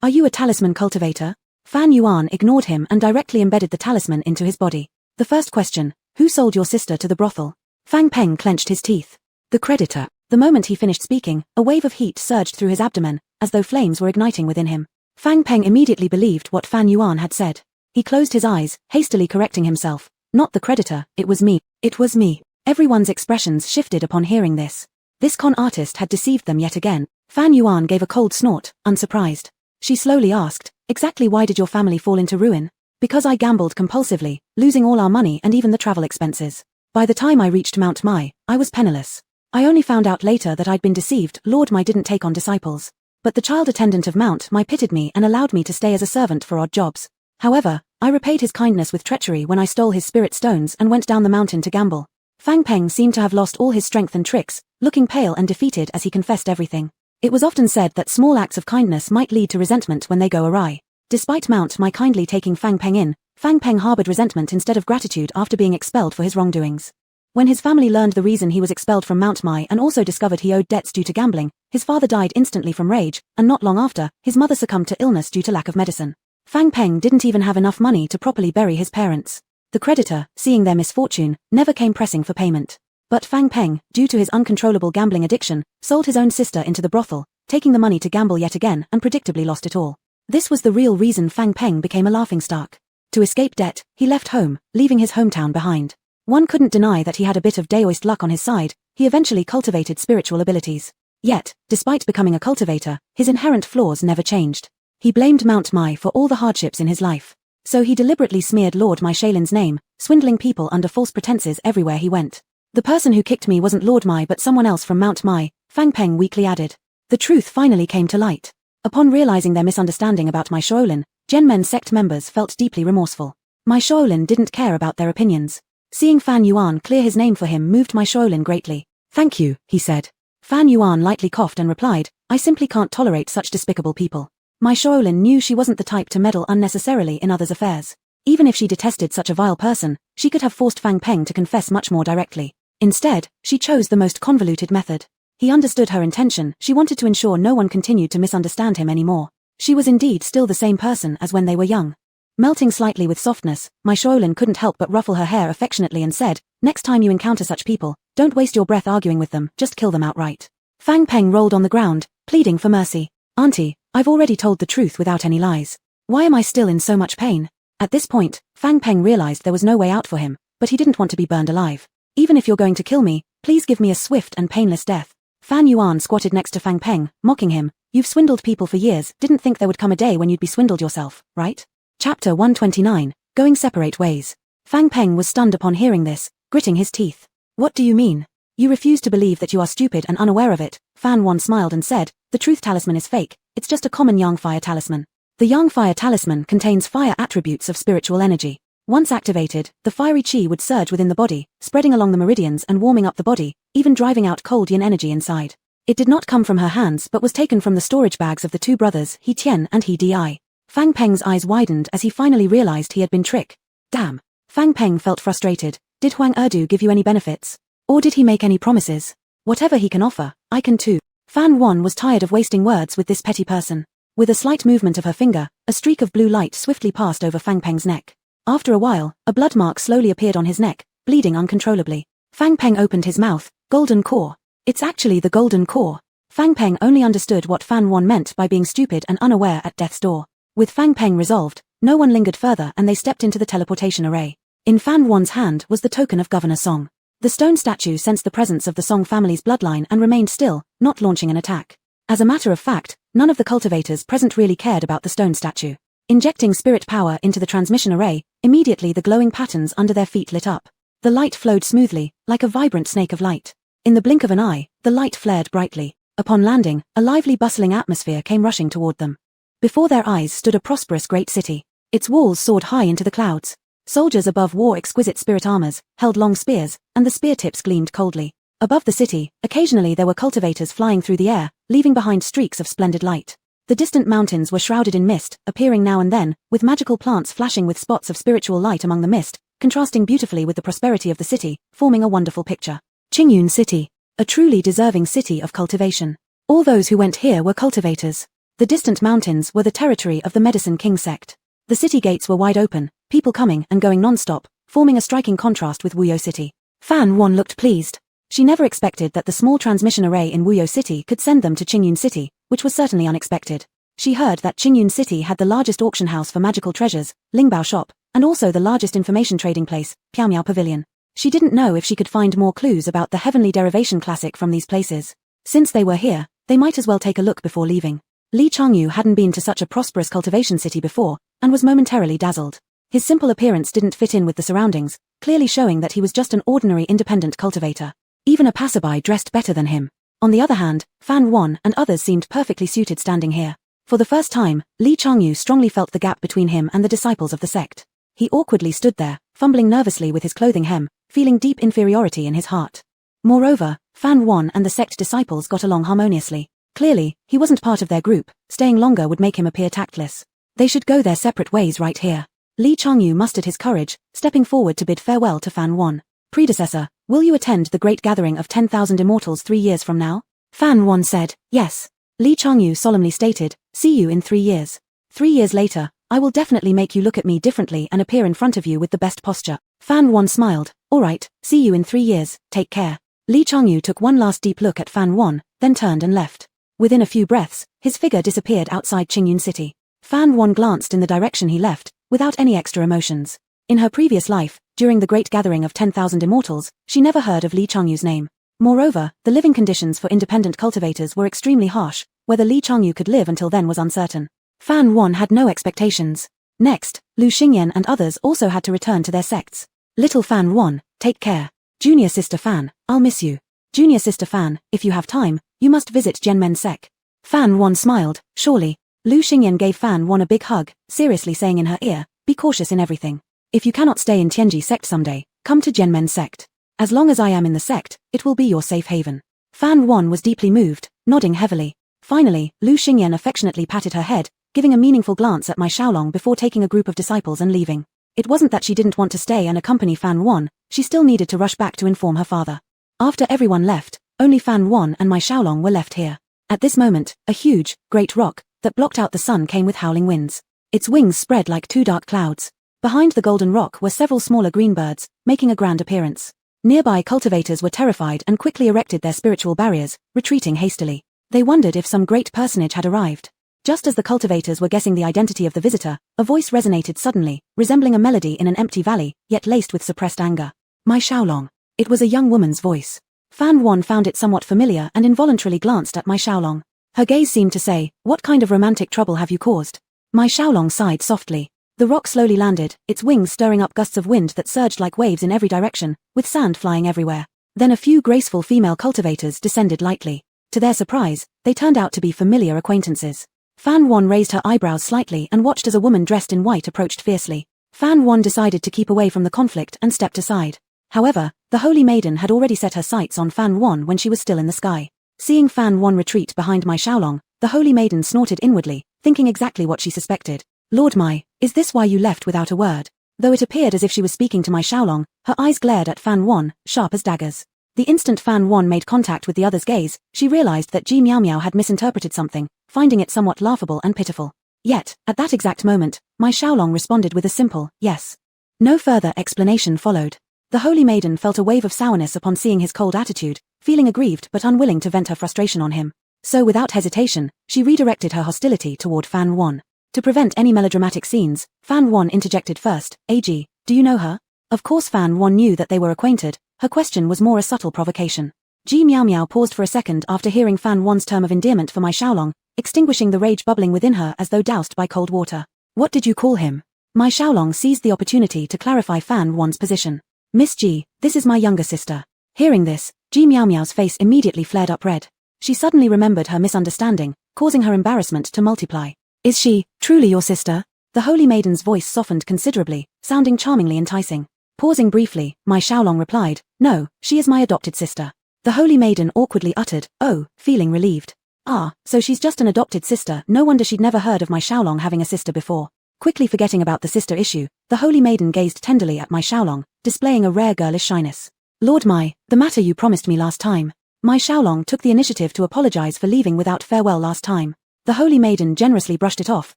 Are you a talisman cultivator?" Fan Yuan ignored him and directly embedded the talisman into his body. "The first question, who sold your sister to the brothel?" Fang Peng clenched his teeth. "The creditor." The moment he finished speaking, a wave of heat surged through his abdomen, as though flames were igniting within him. Fang Peng immediately believed what Fan Yuan had said. He closed his eyes, hastily correcting himself. "Not the creditor, it was me. It was me." Everyone's expressions shifted upon hearing this. This con artist had deceived them yet again. Fan Yuan gave a cold snort, unsurprised. She slowly asked, "Exactly why did your family fall into ruin?" "Because I gambled compulsively, losing all our money and even the travel expenses. By the time I reached Mount Mai, I was penniless. I only found out later that I'd been deceived. Lord Mai didn't take on disciples. But the child attendant of Mount Mai pitied me and allowed me to stay as a servant for odd jobs. However, I repaid his kindness with treachery when I stole his spirit stones and went down the mountain to gamble." Fang Peng seemed to have lost all his strength and tricks, looking pale and defeated as he confessed everything. It was often said that small acts of kindness might lead to resentment when they go awry. Despite Mount Mai kindly taking Fang Peng in, Fang Peng harbored resentment instead of gratitude after being expelled for his wrongdoings. When his family learned the reason he was expelled from Mount Mai and also discovered he owed debts due to gambling, his father died instantly from rage, and not long after, his mother succumbed to illness due to lack of medicine. Fang Peng didn't even have enough money to properly bury his parents. The creditor, seeing their misfortune, never came pressing for payment. But Fang Peng, due to his uncontrollable gambling addiction, sold his own sister into the brothel, taking the money to gamble yet again and predictably lost it all. This was the real reason Fang Peng became a laughingstock. To escape debt, he left home, leaving his hometown behind. One couldn't deny that he had a bit of Daoist luck on his side. He eventually cultivated spiritual abilities. Yet, despite becoming a cultivator, his inherent flaws never changed. He blamed Mount Mai for all the hardships in his life. So he deliberately smeared Lord Mai Shaolin's name, swindling people under false pretenses everywhere he went. "The person who kicked me wasn't Lord Mai but someone else from Mount Mai," Fang Peng weakly added. The truth finally came to light. Upon realizing their misunderstanding about my Shaolin, Jianmen sect members felt deeply remorseful. My Shaolin didn't care about their opinions. Seeing Fan Yuan clear his name for him moved my Shaolin greatly. "Thank you," he said. Fan Yuan lightly coughed and replied, "I simply can't tolerate such despicable people." My Shaolin knew she wasn't the type to meddle unnecessarily in others' affairs. Even if she detested such a vile person, she could have forced Fang Peng to confess much more directly. Instead, she chose the most convoluted method. He understood her intention. She wanted to ensure no one continued to misunderstand him anymore. She was indeed still the same person as when they were young. Melting slightly with softness, my Shaolin couldn't help but ruffle her hair affectionately and said, "Next time you encounter such people, don't waste your breath arguing with them, just kill them outright." Fang Peng rolled on the ground, pleading for mercy. "Auntie, I've already told the truth without any lies. Why am I still in so much pain?" At this point, Fang Peng realized there was no way out for him, but he didn't want to be burned alive. Even if you're going to kill me, please give me a swift and painless death. Fan Yuan squatted next to Fang Peng, mocking him. You've swindled people for years, didn't think there would come a day when you'd be swindled yourself, right? Chapter 129, Going Separate Ways. Fang Peng was stunned upon hearing this, gritting his teeth. What do you mean? You refuse to believe that you are stupid and unaware of it. Fan Yuan smiled and said, the truth talisman is fake, it's just a common yang fire talisman. The yang fire talisman contains fire attributes of spiritual energy. Once activated, the fiery qi would surge within the body, spreading along the meridians and warming up the body, even driving out cold yin energy inside. It did not come from her hands but was taken from the storage bags of the two brothers, He Tian and He Di. Fang Peng's eyes widened as he finally realized he had been tricked. Damn. Fang Peng felt frustrated. Did Huang Erdu give you any benefits? Or did he make any promises? Whatever he can offer, I can too. Fan Yuan was tired of wasting words with this petty person. With a slight movement of her finger, a streak of blue light swiftly passed over Fang Peng's neck. After a while, a blood mark slowly appeared on his neck, bleeding uncontrollably. Fang Peng opened his mouth. Golden core. It's actually the golden core. Fang Peng only understood what Fan Yuan meant by being stupid and unaware at death's door. With Fang Peng resolved, no one lingered further and they stepped into the teleportation array. In Fan Yuan's hand was the token of Governor Song. The stone statue sensed the presence of the Song family's bloodline and remained still, not launching an attack. As a matter of fact, none of the cultivators present really cared about the stone statue. Injecting spirit power into the transmission array, immediately the glowing patterns under their feet lit up. The light flowed smoothly, like a vibrant snake of light. In the blink of an eye, the light flared brightly. Upon landing, a lively bustling atmosphere came rushing toward them. Before their eyes stood a prosperous great city. Its walls soared high into the clouds. Soldiers above wore exquisite spirit armors, held long spears, and the spear tips gleamed coldly. Above the city, occasionally there were cultivators flying through the air, leaving behind streaks of splendid light. The distant mountains were shrouded in mist, appearing now and then, with magical plants flashing with spots of spiritual light among the mist, contrasting beautifully with the prosperity of the city, forming a wonderful picture. Qingyun City. A truly deserving city of cultivation. All those who went here were cultivators. The distant mountains were the territory of the Medicine King sect. The city gates were wide open, people coming and going non-stop, forming a striking contrast with Wuyo City. Fan Yuan looked pleased. She never expected that the small transmission array in Wuyo City could send them to Qingyun City, which was certainly unexpected. She heard that Qingyun City had the largest auction house for magical treasures, Lingbao Shop, and also the largest information trading place, Piaomiao Pavilion. She didn't know if she could find more clues about the Heavenly Derivation Classic from these places. Since they were here, they might as well take a look before leaving. Li Changyu hadn't been to such a prosperous cultivation city before, and was momentarily dazzled. His simple appearance didn't fit in with the surroundings, clearly showing that he was just an ordinary independent cultivator. Even a passerby dressed better than him. On the other hand, Fan Yuan and others seemed perfectly suited standing here. For the first time, Li Changyu strongly felt the gap between him and the disciples of the sect. He awkwardly stood there, fumbling nervously with his clothing hem, feeling deep inferiority in his heart. Moreover, Fan Yuan and the sect disciples got along harmoniously. Clearly, he wasn't part of their group. Staying longer would make him appear tactless. They should go their separate ways right here. Li Changyu mustered his courage, stepping forward to bid farewell to Fan Yuan. Predecessor, will you attend the great gathering of 10,000 immortals 3 years from now? Fan Yuan said, yes. Li Changyu solemnly stated, see you in 3 years. 3 years later, I will definitely make you look at me differently and appear in front of you with the best posture. Fan Yuan smiled, alright, see you in 3 years, take care. Li Changyu took one last deep look at Fan Yuan, then turned and left. Within a few breaths, his figure disappeared outside Qingyun City. Fan Yuan glanced in the direction he left, without any extra emotions. In her previous life, during the great gathering of 10,000 immortals, she never heard of Li Changyu's name. Moreover, the living conditions for independent cultivators were extremely harsh. Whether Li Changyu could live until then was uncertain. Fan Yuan had no expectations. Next, Lu Xingyan and others also had to return to their sects. Little Fan Yuan, take care. Junior Sister Fan, I'll miss you. Junior Sister Fan, if you have time, you must visit Jianmen Sect. Fan Yuan smiled, surely. Lu Xingyan gave Fan Yuan a big hug, seriously saying in her ear, be cautious in everything. If you cannot stay in Tianji Sect someday, come to Jianmen Sect. As long as I am in the sect, it will be your safe haven. Fan Yuan was deeply moved, nodding heavily. Finally, Lu Xingyan affectionately patted her head, giving a meaningful glance at Mai Xiaolong before taking a group of disciples and leaving. It wasn't that she didn't want to stay and accompany Fan Yuan, she still needed to rush back to inform her father. After everyone left, only Fan Yuan and Mai Xiaolong were left here. At this moment, a huge, great rock that blocked out the sun came with howling winds. Its wings spread like 2 dark clouds. Behind the golden rock were several smaller green birds, making a grand appearance. Nearby cultivators were terrified and quickly erected their spiritual barriers, retreating hastily. They wondered if some great personage had arrived. Just as the cultivators were guessing the identity of the visitor, a voice resonated suddenly, resembling a melody in an empty valley, yet laced with suppressed anger. My Xiaolong. It was a young woman's voice. Fan Yuan found it somewhat familiar and involuntarily glanced at my Xiaolong. Her gaze seemed to say, "What kind of romantic trouble have you caused?" My Xiaolong sighed softly. The rock slowly landed, its wings stirring up gusts of wind that surged like waves in every direction, with sand flying everywhere. Then a few graceful female cultivators descended lightly. To their surprise, they turned out to be familiar acquaintances. Fan Yuan raised her eyebrows slightly and watched as a woman dressed in white approached fiercely. Fan Yuan decided to keep away from the conflict and stepped aside. However, the holy maiden had already set her sights on Fan Yuan when she was still in the sky. Seeing Fan Yuan retreat behind my Xiaolong, the holy maiden snorted inwardly, thinking exactly what she suspected. Lord Mai, is this why you left without a word? Though it appeared as if she was speaking to my Xiaolong, her eyes glared at Fan Yuan, sharp as daggers. The instant Fan Yuan made contact with the other's gaze, she realized that Ji Miao Miao had misinterpreted something, finding it somewhat laughable and pitiful. Yet, at that exact moment, my Xiaolong responded with a simple, yes. No further explanation followed. The holy maiden felt a wave of sourness upon seeing his cold attitude, feeling aggrieved but unwilling to vent her frustration on him. So without hesitation, she redirected her hostility toward Fan Yuan. To prevent any melodramatic scenes, Fan Yuan interjected first, "AG, do you know her?" Of course Fan Yuan knew that they were acquainted. Her question was more a subtle provocation. Ji Miao Miao paused for a second after hearing Fan Yuan's term of endearment for my Xiaolong, extinguishing the rage bubbling within her as though doused by cold water. What did you call him? My Xiaolong seized the opportunity to clarify Fan Yuan's position. Miss Ji, this is my younger sister. Hearing this, Ji Miao Miao's face immediately flared up red. She suddenly remembered her misunderstanding, causing her embarrassment to multiply. Is she, truly your sister? The holy maiden's voice softened considerably, sounding charmingly enticing. Pausing briefly, my Xiaolong replied, "No, she is my adopted sister." The holy maiden awkwardly uttered, "Oh," feeling relieved. Ah, so she's just an adopted sister. No wonder she'd never heard of my Xiaolong having a sister before. Quickly forgetting about the sister issue, the holy maiden gazed tenderly at my Xiaolong, displaying a rare girlish shyness. Lord Mai, the matter you promised me last time. My Xiaolong took the initiative to apologize for leaving without farewell last time. The holy maiden generously brushed it off,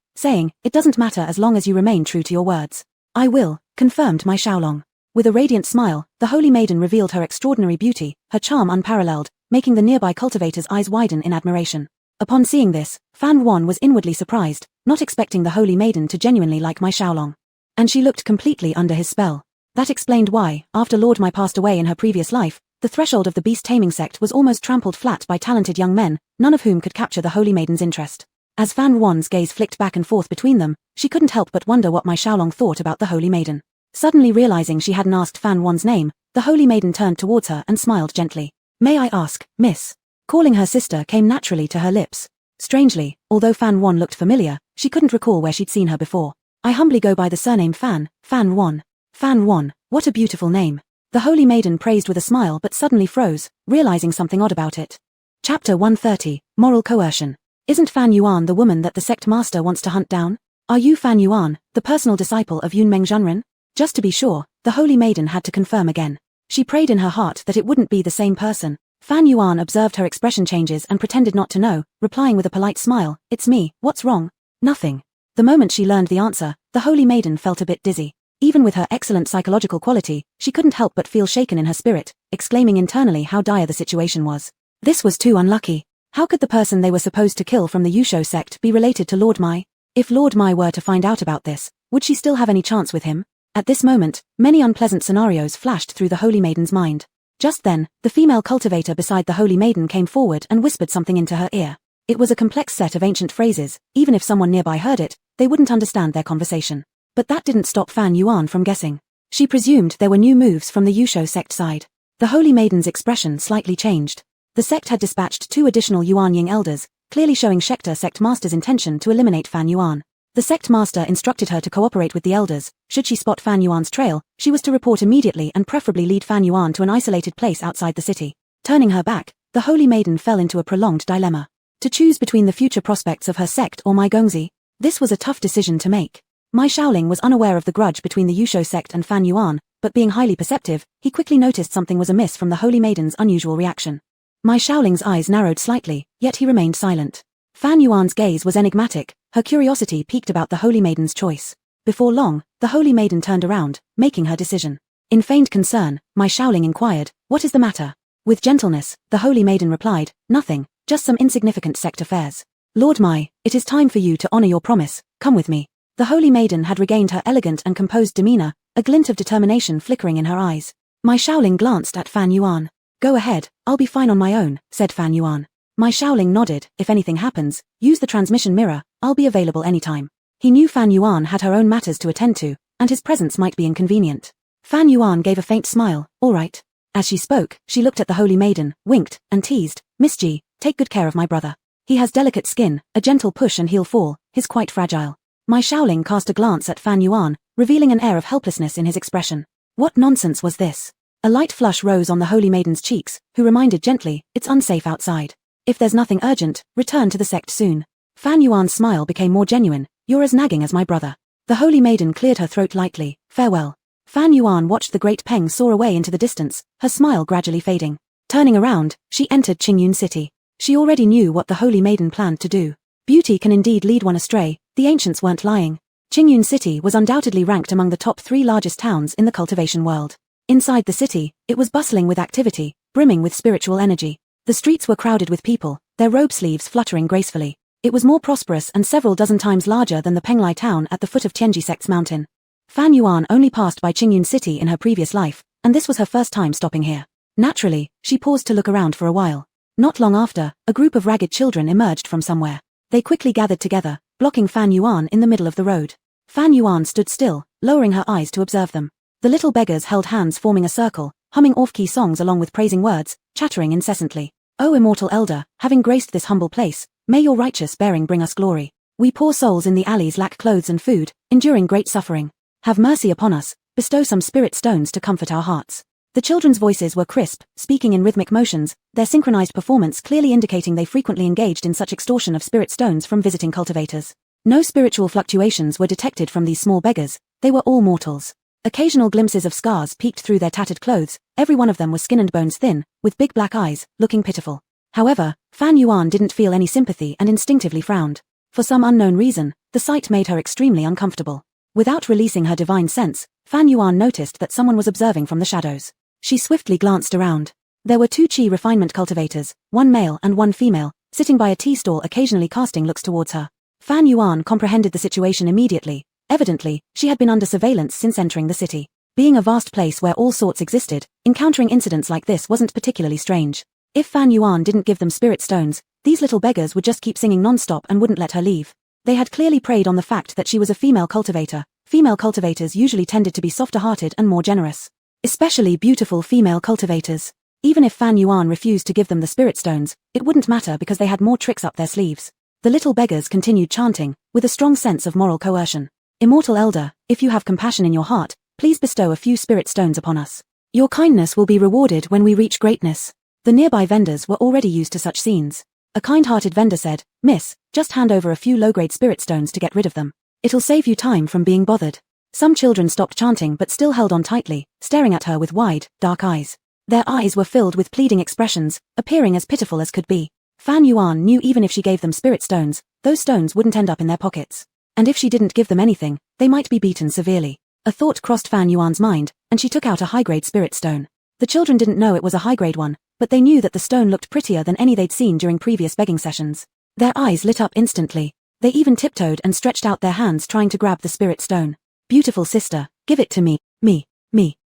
saying, "It doesn't matter as long as you remain true to your words." "I will," confirmed my Xiaolong. With a radiant smile, the holy maiden revealed her extraordinary beauty, her charm unparalleled, making the nearby cultivators' eyes widen in admiration. Upon seeing this, Fan Yuan was inwardly surprised, not expecting the holy maiden to genuinely like my Xiaolong. And she looked completely under his spell. That explained why, after Lord Mai passed away in her previous life, the threshold of the beast-taming sect was almost trampled flat by talented young men, none of whom could capture the holy maiden's interest. As Fan Yuan's gaze flicked back and forth between them, she couldn't help but wonder what my Xiaolong thought about the holy maiden. Suddenly realizing she hadn't asked Fan Yuan's name, the holy maiden turned towards her and smiled gently. "May I ask, miss?" Calling her sister came naturally to her lips. Strangely, although Fan Yuan looked familiar, she couldn't recall where she'd seen her before. "I humbly go by the surname Fan Yuan." Fan Yuan, what a beautiful name. The holy maiden praised with a smile but suddenly froze, realizing something odd about it. Chapter 130, Moral Coercion. Isn't Fan Yuan the woman that the sect master wants to hunt down? Are you Fan Yuan, the personal disciple of Yunmeng Zhenren? Just to be sure, the holy maiden had to confirm again. She prayed in her heart that it wouldn't be the same person. Fan Yuan observed her expression changes and pretended not to know, replying with a polite smile, "It's me, what's wrong?" "Nothing." The moment she learned the answer, the holy maiden felt a bit dizzy. Even with her excellent psychological quality, she couldn't help but feel shaken in her spirit, exclaiming internally how dire the situation was. This was too unlucky. How could the person they were supposed to kill from the Yusho sect be related to Lord Mai? If Lord Mai were to find out about this, would she still have any chance with him? At this moment, many unpleasant scenarios flashed through the holy maiden's mind. Just then, the female cultivator beside the holy maiden came forward and whispered something into her ear. It was a complex set of ancient phrases. Even if someone nearby heard it, they wouldn't understand their conversation. But that didn't stop Fan Yuan from guessing. She presumed there were new moves from the Yusho sect side. The holy maiden's expression slightly changed. The sect had dispatched 2 additional Yuan Ying elders, clearly showing Schecter sect master's intention to eliminate Fan Yuan. The sect master instructed her to cooperate with the elders. Should she spot Fan Yuan's trail, she was to report immediately and preferably lead Fan Yuan to an isolated place outside the city. Turning her back, the holy maiden fell into a prolonged dilemma. To choose between the future prospects of her sect or Mai Gongzi, this was a tough decision to make. Mai Shaoling was unaware of the grudge between the Yusho sect and Fan Yuan, but being highly perceptive, he quickly noticed something was amiss from the holy maiden's unusual reaction. Mai Shaoling's eyes narrowed slightly, yet he remained silent. Fan Yuan's gaze was enigmatic, her curiosity piqued about the holy maiden's choice. Before long, the holy maiden turned around, making her decision. In feigned concern, Mai Shaoling inquired, "What is the matter?" With gentleness, the holy maiden replied, "Nothing, just some insignificant sect affairs." Lord Mai, it is time for you to honor your promise, come with me. The holy maiden had regained her elegant and composed demeanor, a glint of determination flickering in her eyes. Mai Shaoling glanced at Fan Yuan. Go ahead, I'll be fine on my own, said Fan Yuan. Mai Shaoling nodded, if anything happens, use the transmission mirror, I'll be available anytime. He knew Fan Yuan had her own matters to attend to, and his presence might be inconvenient. Fan Yuan gave a faint smile, all right. As she spoke, she looked at the holy maiden, winked, and teased, Miss Ji, take good care of my brother. He has delicate skin, a gentle push and he'll fall, he's quite fragile. Mai Shaoling cast a glance at Fan Yuan, revealing an air of helplessness in his expression. What nonsense was this? A light flush rose on the holy maiden's cheeks, who reminded gently, it's unsafe outside. If there's nothing urgent, return to the sect soon. Fan Yuan's smile became more genuine, you're as nagging as my brother. The holy maiden cleared her throat lightly, farewell. Fan Yuan watched the great Peng soar away into the distance, her smile gradually fading. Turning around, she entered Qingyun City. She already knew what the holy maiden planned to do. Beauty can indeed lead one astray, the ancients weren't lying. Qingyun City was undoubtedly ranked among the top 3 largest towns in the cultivation world. Inside the city, it was bustling with activity, brimming with spiritual energy. The streets were crowded with people, their robe sleeves fluttering gracefully. It was more prosperous and several dozen times larger than the Penglai town at the foot of Tianji Sect's mountain. Fan Yuan only passed by Qingyun City in her previous life, and this was her first time stopping here. Naturally, she paused to look around for a while. Not long after, a group of ragged children emerged from somewhere. They quickly gathered together, blocking Fan Yuan in the middle of the road. Fan Yuan stood still, lowering her eyes to observe them. The little beggars held hands forming a circle, humming off-key songs along with praising words, chattering incessantly. O immortal elder, having graced this humble place, may your righteous bearing bring us glory. We poor souls in the alleys lack clothes and food, enduring great suffering. Have mercy upon us, bestow some spirit stones to comfort our hearts. The children's voices were crisp, speaking in rhythmic motions, their synchronized performance clearly indicating they frequently engaged in such extortion of spirit stones from visiting cultivators. No spiritual fluctuations were detected from these small beggars, they were all mortals. Occasional glimpses of scars peeked through their tattered clothes, every one of them was skin and bones thin, with big black eyes, looking pitiful. However, Fan Yuan didn't feel any sympathy and instinctively frowned. For some unknown reason, the sight made her extremely uncomfortable. Without releasing her divine sense, Fan Yuan noticed that someone was observing from the shadows. She swiftly glanced around. There were 2 Qi refinement cultivators, one male and one female, sitting by a tea stall occasionally casting looks towards her. Fan Yuan comprehended the situation immediately. Evidently, she had been under surveillance since entering the city. Being a vast place where all sorts existed, encountering incidents like this wasn't particularly strange. If Fan Yuan didn't give them spirit stones, these little beggars would just keep singing non-stop and wouldn't let her leave. They had clearly preyed on the fact that she was a female cultivator. Female cultivators usually tended to be softer-hearted and more generous. Especially beautiful female cultivators. Even if Fan Yuan refused to give them the spirit stones, it wouldn't matter because they had more tricks up their sleeves. The little beggars continued chanting, with a strong sense of moral coercion. Immortal elder, if you have compassion in your heart, please bestow a few spirit stones upon us. Your kindness will be rewarded when we reach greatness. The nearby vendors were already used to such scenes. A kind-hearted vendor said, Miss, just hand over a few low-grade spirit stones to get rid of them. It'll save you time from being bothered. Some children stopped chanting but still held on tightly, staring at her with wide, dark eyes. Their eyes were filled with pleading expressions, appearing as pitiful as could be. Fan Yuan knew even if she gave them spirit stones, those stones wouldn't end up in their pockets. And if she didn't give them anything, they might be beaten severely. A thought crossed Fan Yuan's mind, and she took out a high-grade spirit stone. The children didn't know it was a high-grade one, but they knew that the stone looked prettier than any they'd seen during previous begging sessions. Their eyes lit up instantly. They even tiptoed and stretched out their hands trying to grab the spirit stone. Beautiful sister, give it to me, me.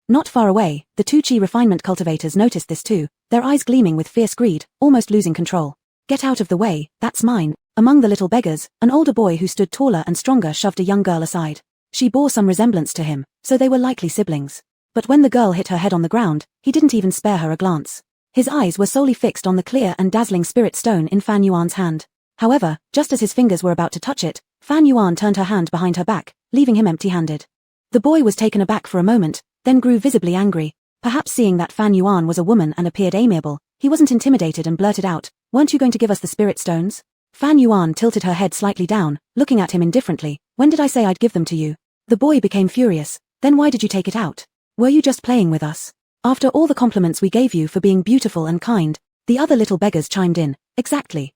Not far away, the 2 Qi refinement cultivators noticed this too, their eyes gleaming with fierce greed, almost losing control. Get out of the way, that's mine. Among the little beggars, an older boy who stood taller and stronger shoved a young girl aside. She bore some resemblance to him, so they were likely siblings. But when the girl hit her head on the ground, he didn't even spare her a glance. His eyes were solely fixed on the clear and dazzling spirit stone in Fan Yuan's hand. However, just as his fingers were about to touch it, Fan Yuan turned her hand behind her back, leaving him empty-handed. The boy was taken aback for a moment, then grew visibly angry. Perhaps seeing that Fan Yuan was a woman and appeared amiable, he wasn't intimidated and blurted out, "Weren't you going to give us the spirit stones?" Fan Yuan tilted her head slightly down, looking at him indifferently. "When did I say I'd give them to you?" The boy became furious. "Then why did you take it out? Were you just playing with us? After all the compliments we gave you for being beautiful and kind." The other little beggars chimed in. Exactly.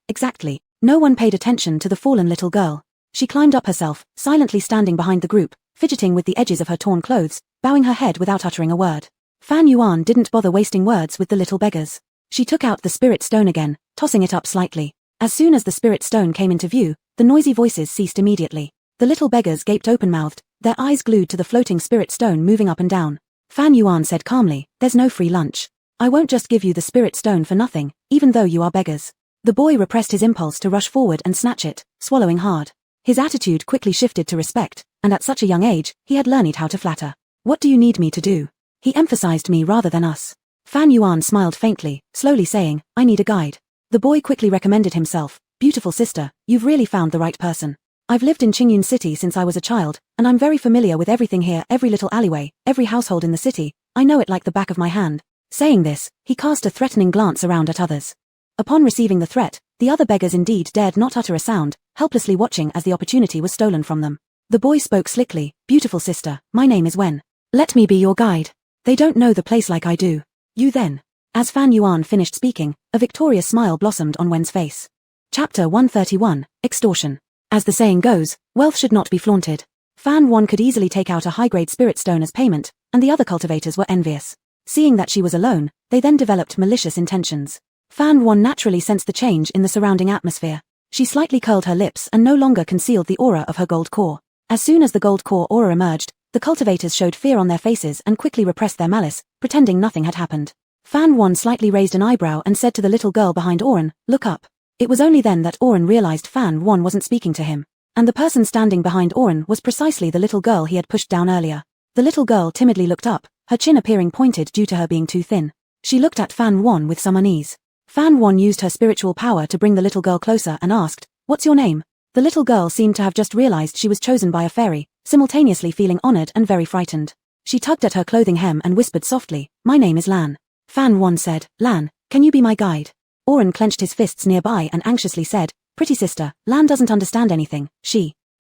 No one paid attention to the fallen little girl. She climbed up herself, silently standing behind the group, fidgeting with the edges of her torn clothes, bowing her head without uttering a word. Fan Yuan didn't bother wasting words with the little beggars. She took out the spirit stone again, tossing it up slightly. As soon as the spirit stone came into view, the noisy voices ceased immediately. The little beggars gaped open-mouthed, their eyes glued to the floating spirit stone moving up and down. Fan Yuan said calmly, "There's no free lunch. I won't just give you the spirit stone for nothing, even though you are beggars." The boy repressed his impulse to rush forward and snatch it, swallowing hard. His attitude quickly shifted to respect, and at such a young age, he had learned how to flatter. "What do you need me to do?" He emphasized me rather than us. Fan Yuan smiled faintly, slowly saying, "I need a guide." The boy quickly recommended himself, "Beautiful sister, you've really found the right person. I've lived in Qingyun City since I was a child, and I'm very familiar with everything here, every little alleyway, every household in the city. I know it like the back of my hand." Saying this, he cast a threatening glance around at others. Upon receiving the threat, the other beggars indeed dared not utter a sound, helplessly watching as the opportunity was stolen from them. The boy spoke slickly, "Beautiful sister, my name is Wen. Let me be your guide. They don't know the place like I do. You then." As Fan Yuan finished speaking, a victorious smile blossomed on Wen's face. Chapter 131, Extortion. As the saying goes, wealth should not be flaunted. Fan Yuan could easily take out a high-grade spirit stone as payment, and the other cultivators were envious. Seeing that she was alone, they then developed malicious intentions. Fan Yuan naturally sensed the change in the surrounding atmosphere. She slightly curled her lips and no longer concealed the aura of her gold core. As soon as the gold core aura emerged, the cultivators showed fear on their faces and quickly repressed their malice, pretending nothing had happened. Fan Yuan slightly raised an eyebrow and said to the little girl behind Oren, "Look up." It was only then that Oren realized Fan Yuan wasn't speaking to him, and the person standing behind Oren was precisely the little girl he had pushed down earlier. The little girl timidly looked up, her chin appearing pointed due to her being too thin. She looked at Fan Yuan with some unease. Fan Yuan used her spiritual power to bring the little girl closer and asked, "What's your name?" The little girl seemed to have just realized she was chosen by a fairy, simultaneously feeling honored and very frightened. She tugged at her clothing hem and whispered softly, "My name is Lan." Fan Yuan said, "Lan, can you be my guide?" Oren clenched his fists nearby and anxiously said, "Pretty sister, Lan doesn't understand anything,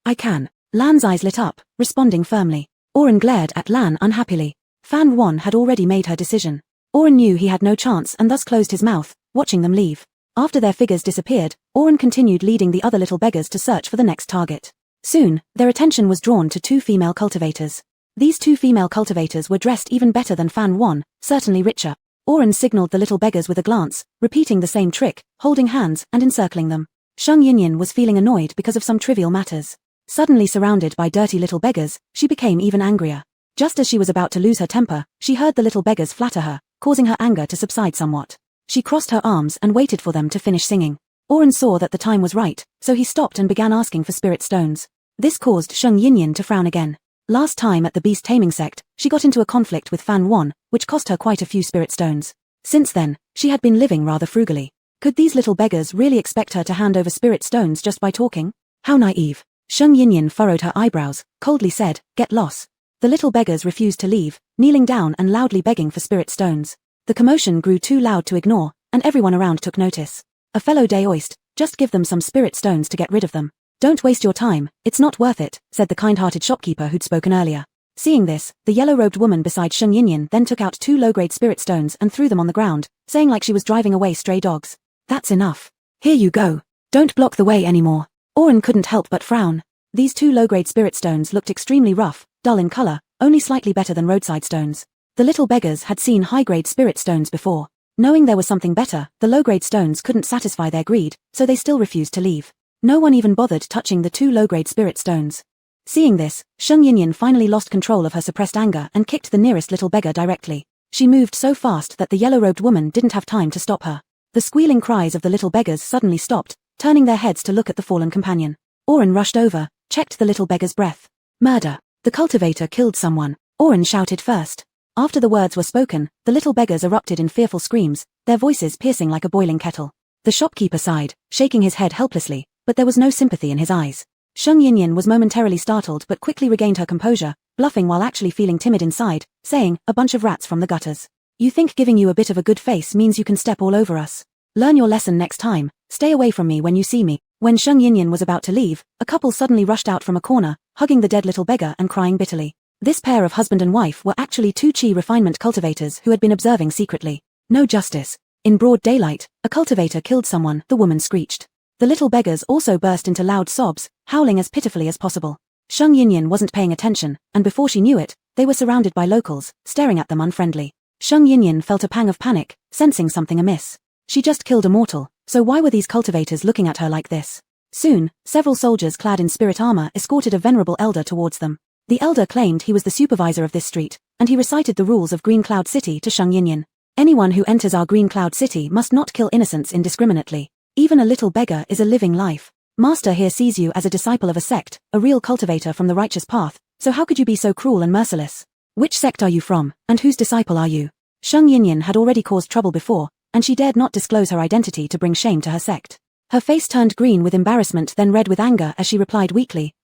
I can." Lan's eyes lit up, responding firmly. Oren glared at Lan unhappily. Fan Yuan had already made her decision. Oren knew he had no chance and thus closed his mouth, watching them leave. After their figures disappeared, Oren continued leading the other little beggars to search for the next target. Soon, their attention was drawn to two female cultivators. These two female cultivators were dressed even better than Fan Yuan, certainly richer. Oren signaled the little beggars with a glance, repeating the same trick, holding hands and encircling them. Sheng Yinyan was feeling annoyed because of some trivial matters. Suddenly surrounded by dirty little beggars, she became even angrier. Just as she was about to lose her temper, she heard the little beggars flatter her, causing her anger to subside somewhat. She crossed her arms and waited for them to finish singing. Oren saw that the time was right, so he stopped and began asking for spirit stones. This caused Sheng Yinyan to frown again. Last time at the beast taming sect, she got into a conflict with Fan Yuan, which cost her quite a few spirit stones. Since then, she had been living rather frugally. Could these little beggars really expect her to hand over spirit stones just by talking? How naive. Sheng Yinyan furrowed her eyebrows, coldly said, "Get lost." The little beggars refused to leave, kneeling down and loudly begging for spirit stones. The commotion grew too loud to ignore, and everyone around took notice. A fellow Daoist, just give them some spirit stones to get rid of them. "Don't waste your time, it's not worth it," said the kind-hearted shopkeeper who'd spoken earlier. Seeing this, the yellow-robed woman beside Sheng Yinyan then took out two low-grade spirit stones and threw them on the ground, saying like she was driving away stray dogs. "That's enough. Here you go. Don't block the way anymore." Oren couldn't help but frown. These two low-grade spirit stones looked extremely rough, dull in color, only slightly better than roadside stones. The little beggars had seen high-grade spirit stones before. Knowing there was something better, the low-grade stones couldn't satisfy their greed, so they still refused to leave. No one even bothered touching the two low-grade spirit stones. Seeing this, Sheng Yinyan finally lost control of her suppressed anger and kicked the nearest little beggar directly. She moved so fast that the yellow-robed woman didn't have time to stop her. The squealing cries of the little beggars suddenly stopped, turning their heads to look at the fallen companion. Oren rushed over, checked the little beggar's breath. "Murder. The cultivator killed someone," Oren shouted first. After the words were spoken, the little beggars erupted in fearful screams, their voices piercing like a boiling kettle. The shopkeeper sighed, shaking his head helplessly, but there was no sympathy in his eyes. Sheng Yinyan was momentarily startled but quickly regained her composure, bluffing while actually feeling timid inside, saying, "A bunch of rats from the gutters. You think giving you a bit of a good face means you can step all over us? Learn your lesson next time, stay away from me when you see me." When Sheng Yinyan was about to leave, a couple suddenly rushed out from a corner, hugging the dead little beggar and crying bitterly. This pair of husband and wife were actually two Qi refinement cultivators who had been observing secretly. "No justice. In broad daylight, a cultivator killed someone," the woman screeched. The little beggars also burst into loud sobs, howling as pitifully as possible. Sheng Yinyan wasn't paying attention, and before she knew it, they were surrounded by locals, staring at them unfriendly. Sheng Yinyan felt a pang of panic, sensing something amiss. She just killed a mortal, So why were these cultivators looking at her like this? Soon, several soldiers clad in spirit armor escorted a venerable elder towards them. The elder claimed he was the supervisor of this street, and he recited the rules of Green Cloud City to Sheng Yinyan. Anyone who enters our Green Cloud City must not kill innocents indiscriminately. Even a little beggar is a living life. Master here sees you as a disciple of a sect, a real cultivator from the righteous path, so how could you be so cruel and merciless? Which sect are you from, and whose disciple are you? Sheng Yinyan had already caused trouble before, and she dared not disclose her identity to bring shame to her sect. Her face turned green with embarrassment then red with anger as she replied weakly,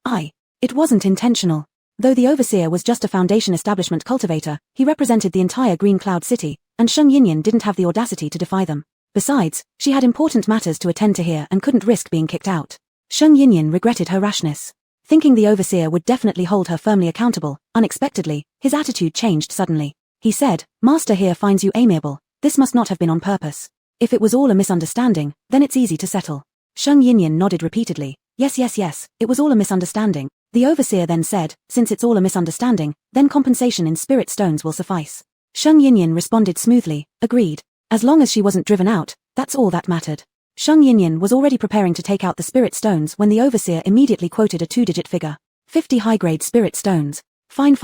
It wasn't intentional. Though the overseer was just a foundation establishment cultivator, he represented the entire Green Cloud City, and Sheng Yinyan didn't have the audacity to defy them. Besides, she had important matters to attend to here and couldn't risk being kicked out. Sheng Yinyan regretted her rashness. Thinking the overseer would definitely hold her firmly accountable, unexpectedly, his attitude changed suddenly. He said, Master here finds you amiable. This must not have been on purpose. If it was all a misunderstanding, then it's easy to settle. Sheng Yinyan nodded repeatedly. Yes, it was all a misunderstanding. The overseer then said, since it's all a misunderstanding, then compensation in spirit stones will suffice. Sheng Yinyan responded smoothly, agreed. As long as she wasn't driven out, that's all that mattered. Sheng Yinyan was already preparing to take out the spirit stones when the overseer immediately quoted a 2-digit figure. 50 high-grade spirit stones. Fine,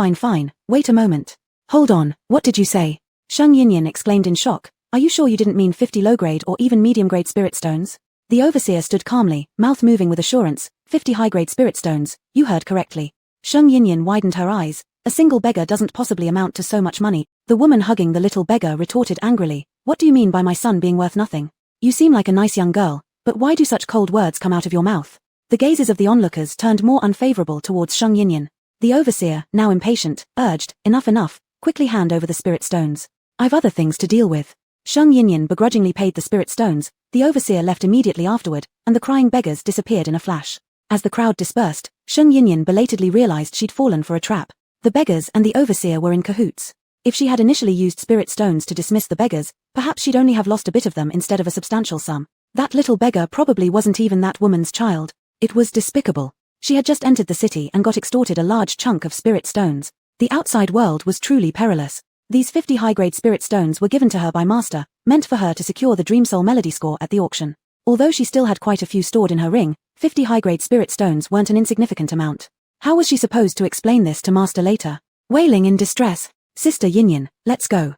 wait a moment. Hold on, what did you say? Sheng Yinyan exclaimed in shock. Are you sure you didn't mean 50 low-grade or even medium-grade spirit stones? The overseer stood calmly, mouth moving with assurance. 50 high-grade spirit stones, you heard correctly. Sheng Yinyan widened her eyes. A single beggar doesn't possibly amount to so much money. The woman hugging the little beggar retorted angrily. What do you mean by my son being worth nothing? You seem like a nice young girl, but why do such cold words come out of your mouth? The gazes of the onlookers turned more unfavorable towards Sheng Yinyan. The overseer, now impatient, urged, enough, quickly hand over the spirit stones. I've other things to deal with. Sheng Yinyan begrudgingly paid the spirit stones. The overseer left immediately afterward, and the crying beggars disappeared in a flash. As the crowd dispersed, Sheng Yinyan belatedly realized she'd fallen for a trap. The beggars and the overseer were in cahoots. If she had initially used spirit stones to dismiss the beggars, perhaps she'd only have lost a bit of them instead of a substantial sum. That little beggar probably wasn't even that woman's child. It was despicable. She had just entered the city and got extorted a large chunk of spirit stones. The outside world was truly perilous. These 50 high-grade spirit stones were given to her by Master, meant for her to secure the Dream Soul Melody score at the auction. Although she still had quite a few stored in her ring, 50 high-grade spirit stones weren't an insignificant amount. How was she supposed to explain this to Master later? Wailing in distress, Sister Yinyan, let's go.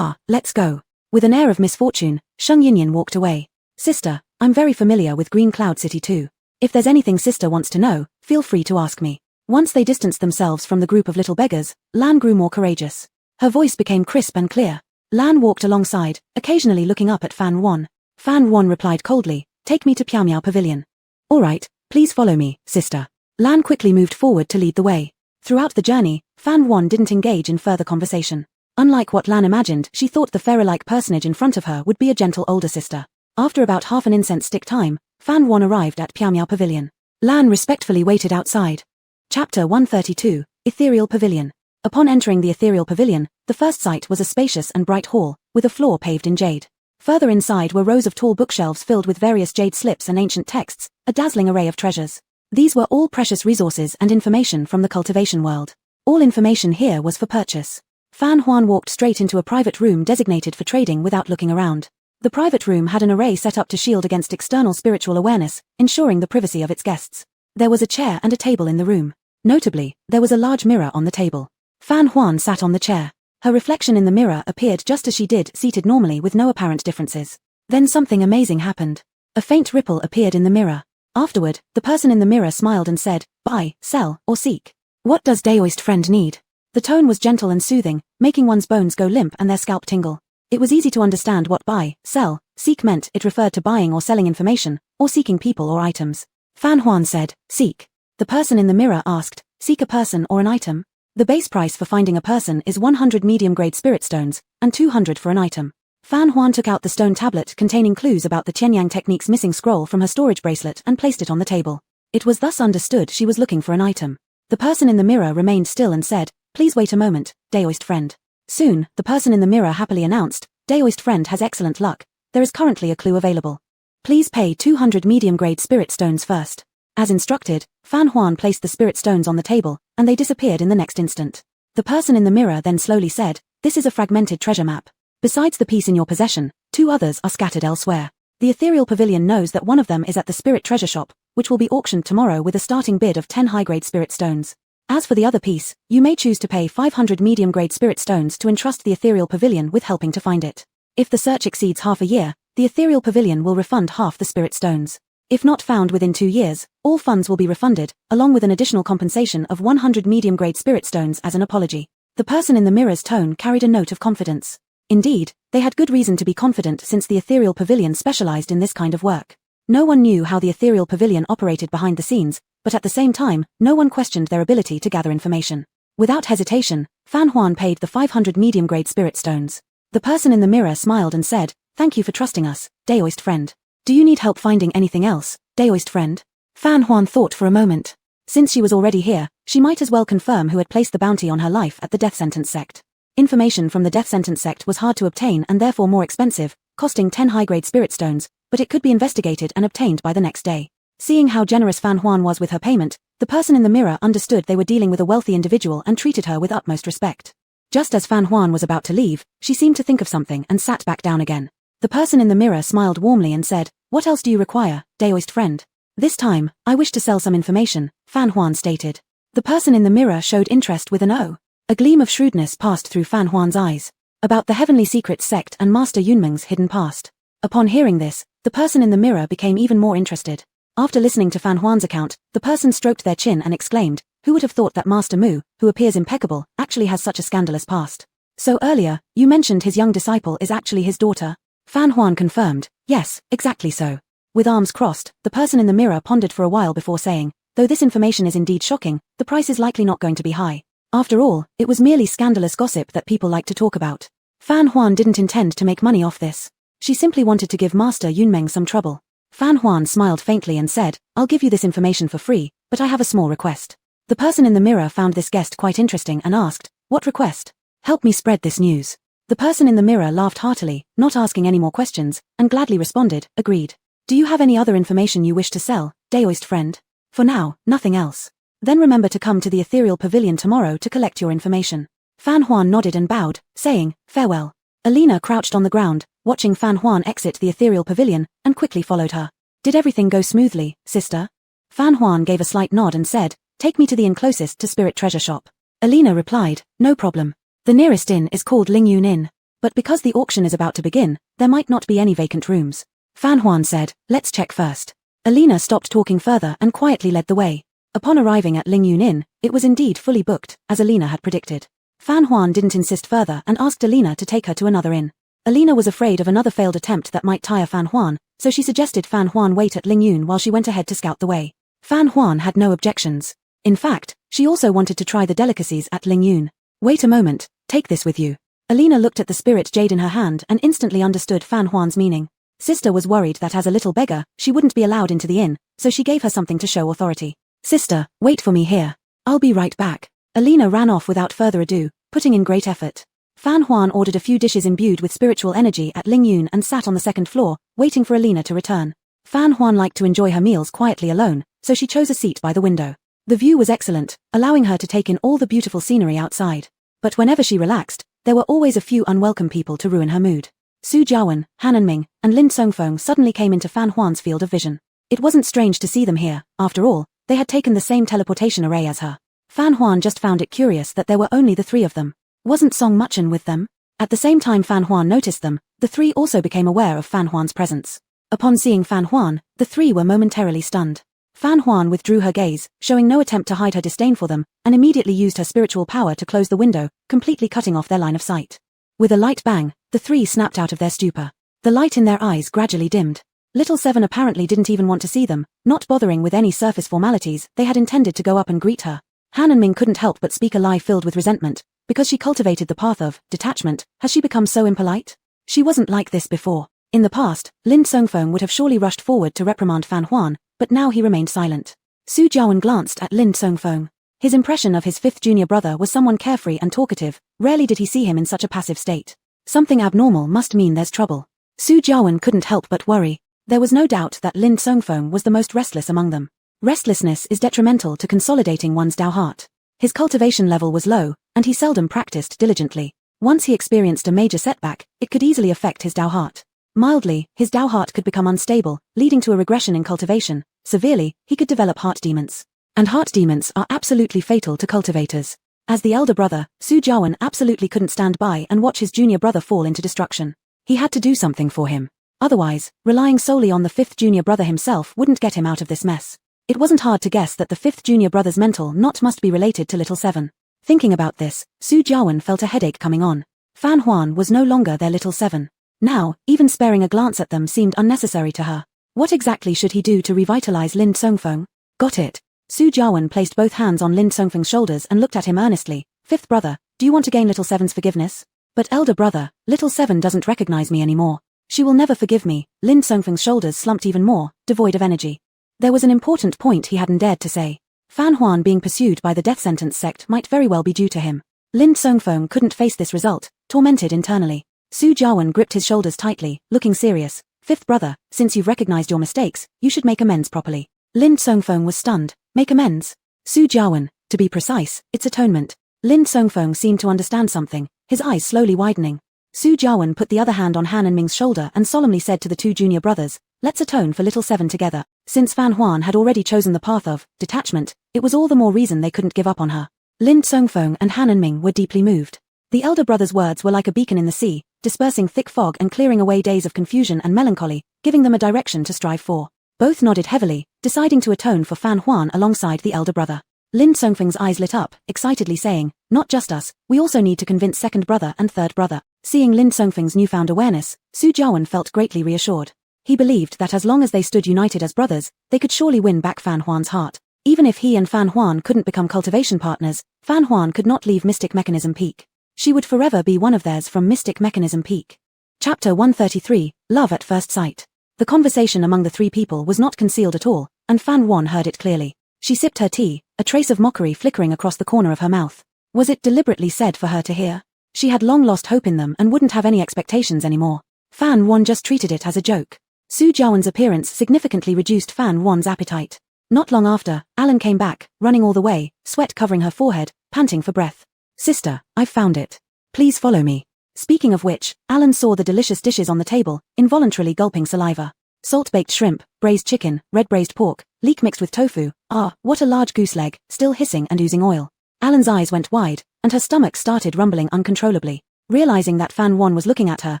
Let's go. With an air of misfortune, Sheng Yinyan walked away. Sister, I'm very familiar with Green Cloud City too. If there's anything Sister wants to know, feel free to ask me. Once they distanced themselves from the group of little beggars, Lan grew more courageous. Her voice became crisp and clear. Lan walked alongside, occasionally looking up at Fan Wan. Fan Wan replied coldly, take me to Piao Miao Pavilion. All right, please follow me, sister. Lan quickly moved forward to lead the way. Throughout the journey, Fan Wan didn't engage in further conversation. Unlike what Lan imagined, she thought the fairy-like personage in front of her would be a gentle older sister. After about half an incense stick time, Fan Wan arrived at Piao Miao Pavilion. Lan respectfully waited outside. Chapter 132, Ethereal Pavilion. Upon entering the Ethereal Pavilion, the first sight was a spacious and bright hall, with a floor paved in jade. Further inside were rows of tall bookshelves filled with various jade slips and ancient texts, a dazzling array of treasures. These were all precious resources and information from the cultivation world. All information here was for purchase. Fan Huan walked straight into a private room designated for trading without looking around. The private room had an array set up to shield against external spiritual awareness, ensuring the privacy of its guests. There was a chair and a table in the room. Notably, there was a large mirror on the table. Fan Huan sat on the chair. Her reflection in the mirror appeared just as she did, seated normally with no apparent differences. Then something amazing happened. A faint ripple appeared in the mirror. Afterward, the person in the mirror smiled and said, buy, sell, or seek. What does Daoist friend need? The tone was gentle and soothing, making one's bones go limp and their scalp tingle. It was easy to understand what buy, sell, seek meant. It referred to buying or selling information, or seeking people or items. Fan Huan said, seek. The person in the mirror asked, seek a person or an item? The base price for finding a person is 100 medium-grade spirit stones, and 200 for an item. Fan Huan took out the stone tablet containing clues about the Qianyang technique's missing scroll from her storage bracelet and placed it on the table. It was thus understood she was looking for an item. The person in the mirror remained still and said, please wait a moment, Daoist friend. Soon, the person in the mirror happily announced, Daoist friend has excellent luck. There is currently a clue available. Please pay 200 medium-grade spirit stones first. As instructed, Fan Huan placed the spirit stones on the table, and they disappeared in the next instant. The person in the mirror then slowly said, this is a fragmented treasure map. Besides the piece in your possession, 2 others are scattered elsewhere. The ethereal pavilion knows that one of them is at the spirit treasure shop, which will be auctioned tomorrow with a starting bid of 10 high-grade spirit stones. As for the other piece, you may choose to pay 500 medium-grade spirit stones to entrust the ethereal pavilion with helping to find it. If the search exceeds half a year, the ethereal pavilion will refund half the spirit stones. If not found within 2 years, all funds will be refunded, along with an additional compensation of 100 medium-grade spirit stones as an apology. The person in the mirror's tone carried a note of confidence. Indeed, they had good reason to be confident since the ethereal pavilion specialized in this kind of work. No one knew how the ethereal pavilion operated behind the scenes, but at the same time, no one questioned their ability to gather information. Without hesitation, Fan Huan paid the 500 medium-grade spirit stones. The person in the mirror smiled and said, "Thank you for trusting us, Daoist friend. Do you need help finding anything else, Daoist friend?" Fan Huan thought for a moment. Since she was already here, she might as well confirm who had placed the bounty on her life at the death sentence sect. Information from the death sentence sect was hard to obtain and therefore more expensive, costing 10 high-grade spirit stones, but it could be investigated and obtained by the next day. Seeing how generous Fan Huan was with her payment, the person in the mirror understood they were dealing with a wealthy individual and treated her with utmost respect. Just as Fan Huan was about to leave, she seemed to think of something and sat back down again. The person in the mirror smiled warmly and said, "What else do you require, Daoist friend?" "This time, I wish to sell some information," Fan Huan stated. The person in the mirror showed interest with an O. A gleam of shrewdness passed through Fan Huan's eyes. About the Heavenly Secrets sect and Master Yunmeng's hidden past. Upon hearing this, the person in the mirror became even more interested. After listening to Fan Huan's account, the person stroked their chin and exclaimed, "Who would have thought that Master Mu, who appears impeccable, actually has such a scandalous past? So earlier, you mentioned his young disciple is actually his daughter?" Fan Huan confirmed, "Yes, exactly so." With arms crossed, the person in the mirror pondered for a while before saying, "Though this information is indeed shocking, the price is likely not going to be high. After all, it was merely scandalous gossip that people like to talk about." Fan Huan didn't intend to make money off this. She simply wanted to give Master Yunmeng some trouble. Fan Huan smiled faintly and said, "I'll give you this information for free, but I have a small request." The person in the mirror found this guest quite interesting and asked, "What request?" "Help me spread this news." The person in the mirror laughed heartily, not asking any more questions, and gladly responded, "Agreed. Do you have any other information you wish to sell, Daoist friend?" "For now, nothing else." "Then remember to come to the ethereal pavilion tomorrow to collect your information." Fan Huan nodded and bowed, saying, "Farewell." Alina crouched on the ground, watching Fan Huan exit the ethereal pavilion, and quickly followed her. "Did everything go smoothly, sister?" Fan Huan gave a slight nod and said, "Take me to the inn closest to Spirit Treasure Shop." Alina replied, "No problem. The nearest inn is called Lingyun Inn. But because the auction is about to begin, there might not be any vacant rooms." Fan Huan said, "Let's check first." Alina stopped talking further and quietly led the way. Upon arriving at Lingyun Inn, it was indeed fully booked, as Alina had predicted. Fan Huan didn't insist further and asked Alina to take her to another inn. Alina was afraid of another failed attempt that might tire Fan Huan, so she suggested Fan Huan wait at Lingyun while she went ahead to scout the way. Fan Huan had no objections. In fact, she also wanted to try the delicacies at Lingyun. "Wait a moment, take this with you." Alina looked at the spirit jade in her hand and instantly understood Fan Huan's meaning. Sister was worried that as a little beggar, she wouldn't be allowed into the inn, so she gave her something to show authority. "Sister, wait for me here. I'll be right back." Alina ran off without further ado, putting in great effort. Fan Huan ordered a few dishes imbued with spiritual energy at Lingyun and sat on the second floor, waiting for Alina to return. Fan Huan liked to enjoy her meals quietly alone, so she chose a seat by the window. The view was excellent, allowing her to take in all the beautiful scenery outside. But whenever she relaxed, there were always a few unwelcome people to ruin her mood. Su Jiawen, Han Anming, and Lin Songfeng suddenly came into Fan Huan's field of vision. It wasn't strange to see them here, after all, they had taken the same teleportation array as her. Fan Huan just found it curious that there were only the three of them. Wasn't Song Muchen with them? At the same time Fan Huan noticed them, the three also became aware of Fan Huan's presence. Upon seeing Fan Huan, the three were momentarily stunned. Fan Huan withdrew her gaze, showing no attempt to hide her disdain for them, and immediately used her spiritual power to close the window, completely cutting off their line of sight. With a light bang, the three snapped out of their stupor. The light in their eyes gradually dimmed. Little Seven apparently didn't even want to see them, not bothering with any surface formalities. They had intended to go up and greet her. Han Anming couldn't help but speak a lie filled with resentment. Because she cultivated the path of detachment, has she become so impolite? She wasn't like this before. In the past, Lin Songfeng would have surely rushed forward to reprimand Fan Huan, but now he remained silent. Su Jiawen glanced at Lin Songfeng. His impression of his fifth junior brother was someone carefree and talkative. Rarely did he see him in such a passive state. Something abnormal must mean there's trouble. Su Jiawen couldn't help but worry. There was no doubt that Lin Songfeng was the most restless among them. Restlessness is detrimental to consolidating one's Dao heart. His cultivation level was low, and he seldom practiced diligently. Once he experienced a major setback, it could easily affect his Dao heart. Mildly, his Dao heart could become unstable, leading to a regression in cultivation. Severely, he could develop heart demons. And heart demons are absolutely fatal to cultivators. As the elder brother, Su Jiawen absolutely couldn't stand by and watch his junior brother fall into destruction. He had to do something for him. Otherwise, relying solely on the fifth junior brother himself wouldn't get him out of this mess. It wasn't hard to guess that the fifth junior brother's mental knot must be related to little seven. Thinking about this, Su Jiawen felt a headache coming on. Fan Huan was no longer their little seven. Now, even sparing a glance at them seemed unnecessary to her. What exactly should he do to revitalize Lin Songfeng? Got it. Su Jiawen placed both hands on Lin Songfeng's shoulders and looked at him earnestly. Fifth brother, do you want to gain little seven's forgiveness? But elder brother, little seven doesn't recognize me anymore. She will never forgive me. Lin Songfeng's shoulders slumped even more, devoid of energy. There was an important point he hadn't dared to say. Fan Huan being pursued by the death sentence sect might very well be due to him. Lin Songfeng couldn't face this result, tormented internally. Su Jiawen gripped his shoulders tightly, looking serious. Fifth brother, since you've recognized your mistakes, you should make amends properly. Lin Songfeng was stunned. Make amends? Su Jiawen, to be precise, it's atonement. Lin Songfeng seemed to understand something, his eyes slowly widening. Su Jiawen put the other hand on Han and Ming's shoulder and solemnly said to the two junior brothers, let's atone for little seven together. Since Fan Huan had already chosen the path of detachment, it was all the more reason they couldn't give up on her. Lin Songfeng and Han and Ming were deeply moved. The elder brother's words were like a beacon in the sea, dispersing thick fog and clearing away days of confusion and melancholy, giving them a direction to strive for. Both nodded heavily, deciding to atone for Fan Huan alongside the elder brother. Lin Songfeng's eyes lit up, excitedly saying, not just us, we also need to convince second brother and third brother. Seeing Lin Songfeng's newfound awareness, Su Jiawen felt greatly reassured. He believed that as long as they stood united as brothers, they could surely win back Fan Huan's heart. Even if he and Fan Huan couldn't become cultivation partners, Fan Huan could not leave Mystic Mechanism Peak. She would forever be one of theirs from Mystic Mechanism Peak. Chapter 133, Love at First Sight. The conversation among the three people was not concealed at all, and Fan Huan heard it clearly. She sipped her tea, a trace of mockery flickering across the corner of her mouth. Was it deliberately said for her to hear? She had long lost hope in them and wouldn't have any expectations anymore. Fan Huan just treated it as a joke. Su Jiawen's appearance significantly reduced Fan Huan's appetite. Not long after, Alan came back, running all the way, sweat covering her forehead, panting for breath. Sister, I've found it. Please follow me. Speaking of which, Alan saw the delicious dishes on the table, involuntarily gulping saliva. Salt-baked shrimp, braised chicken, red braised pork, leek mixed with tofu. Ah, what a large goose leg, still hissing and oozing oil. Alan's eyes went wide, and her stomach started rumbling uncontrollably. Realizing that Fan Huan was looking at her,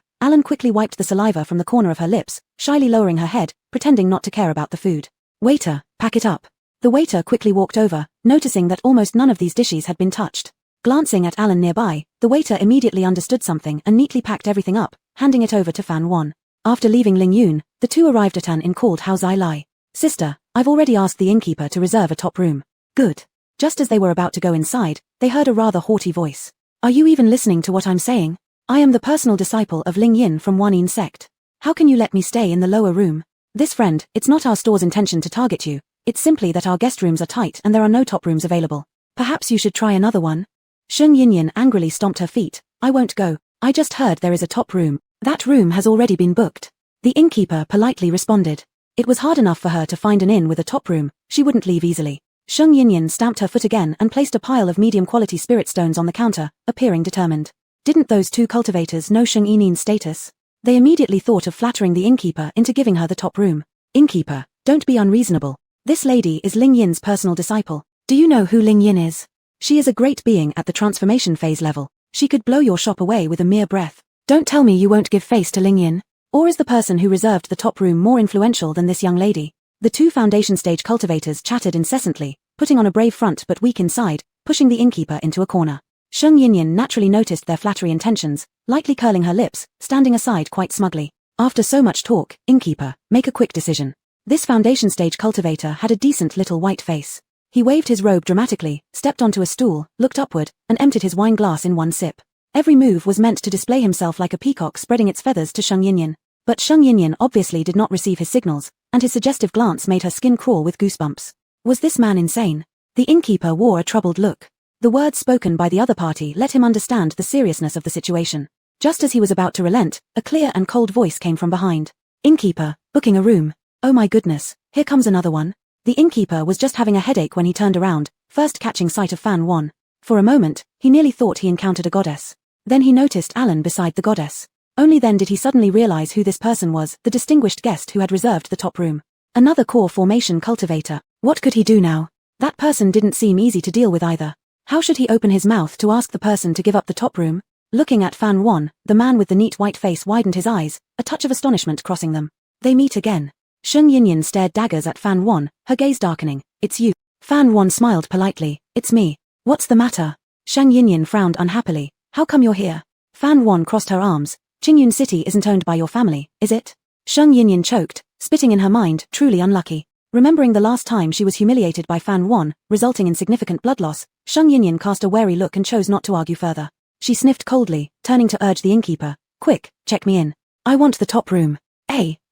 Alan quickly wiped the saliva from the corner of her lips, shyly lowering her head, pretending not to care about the food. Waiter, pack it up. The waiter quickly walked over, noticing that almost none of these dishes had been touched. Glancing at Alan nearby, the waiter immediately understood something and neatly packed everything up, handing it over to Fan Huan. After leaving Ling Yun, the two arrived at an inn called Hao Zai Lai. Sister, I've already asked the innkeeper to reserve a top room. Good. Just as they were about to go inside, they heard a rather haughty voice. Are you even listening to what I'm saying? I am the personal disciple of Ling Yin from Wanyin sect. How can you let me stay in the lower room? This friend, it's not our store's intention to target you. It's simply that our guest rooms are tight and there are no top rooms available. Perhaps you should try another one. Sheng Yinyan angrily stomped her feet. I won't go. I just heard there is a top room. That room has already been booked. The innkeeper politely responded. It was hard enough for her to find an inn with a top room. She wouldn't leave easily. Sheng Yinyan stamped her foot again and placed a pile of medium-quality spirit stones on the counter, appearing determined. Didn't those two cultivators know Sheng Yinin's status? They immediately thought of flattering the innkeeper into giving her the top room. Innkeeper, don't be unreasonable. This lady is Ling Yin's personal disciple. Do you know who Ling Yin is? She is a great being at the transformation phase level. She could blow your shop away with a mere breath. Don't tell me you won't give face to Ling Yin. Or is the person who reserved the top room more influential than this young lady? The two foundation stage cultivators chattered incessantly, putting on a brave front but weak inside, pushing the innkeeper into a corner. Sheng Yinyan naturally noticed their flattery intentions, lightly curling her lips, standing aside quite smugly. After so much talk, innkeeper, make a quick decision. This foundation stage cultivator had a decent little white face. He waved his robe dramatically, stepped onto a stool, looked upward, and emptied his wine glass in one sip. Every move was meant to display himself like a peacock spreading its feathers to Sheng Yinyan. But Sheng Yinyan obviously did not receive his signals, and his suggestive glance made her skin crawl with goosebumps. Was this man insane? The innkeeper wore a troubled look. The words spoken by the other party let him understand the seriousness of the situation. Just as he was about to relent, a clear and cold voice came from behind. Innkeeper, booking a room. Oh my goodness, here comes another one. The innkeeper was just having a headache when he turned around, first catching sight of Fan Huan. For a moment, he nearly thought he encountered a goddess. Then he noticed Alan beside the goddess. Only then did he suddenly realize who this person was, the distinguished guest who had reserved the top room. Another core formation cultivator. What could he do now? That person didn't seem easy to deal with either. How should he open his mouth to ask the person to give up the top room? Looking at Fan Wan, the man with the neat white face widened his eyes, a touch of astonishment crossing them. They meet again. Sheng Yinyan stared daggers at Fan Wan, her gaze darkening. It's you. Fan Wan smiled politely. It's me. What's the matter? Sheng Yinyan frowned unhappily. How come you're here? Fan Wan crossed her arms. Qingyun City isn't owned by your family, is it? Sheng Yinyan choked, spitting in her mind, truly unlucky. Remembering the last time she was humiliated by Fan Wan, resulting in significant blood loss, Sheng Yinyan cast a wary look and chose not to argue further. She sniffed coldly, turning to urge the innkeeper. Quick, check me in. I want the top room.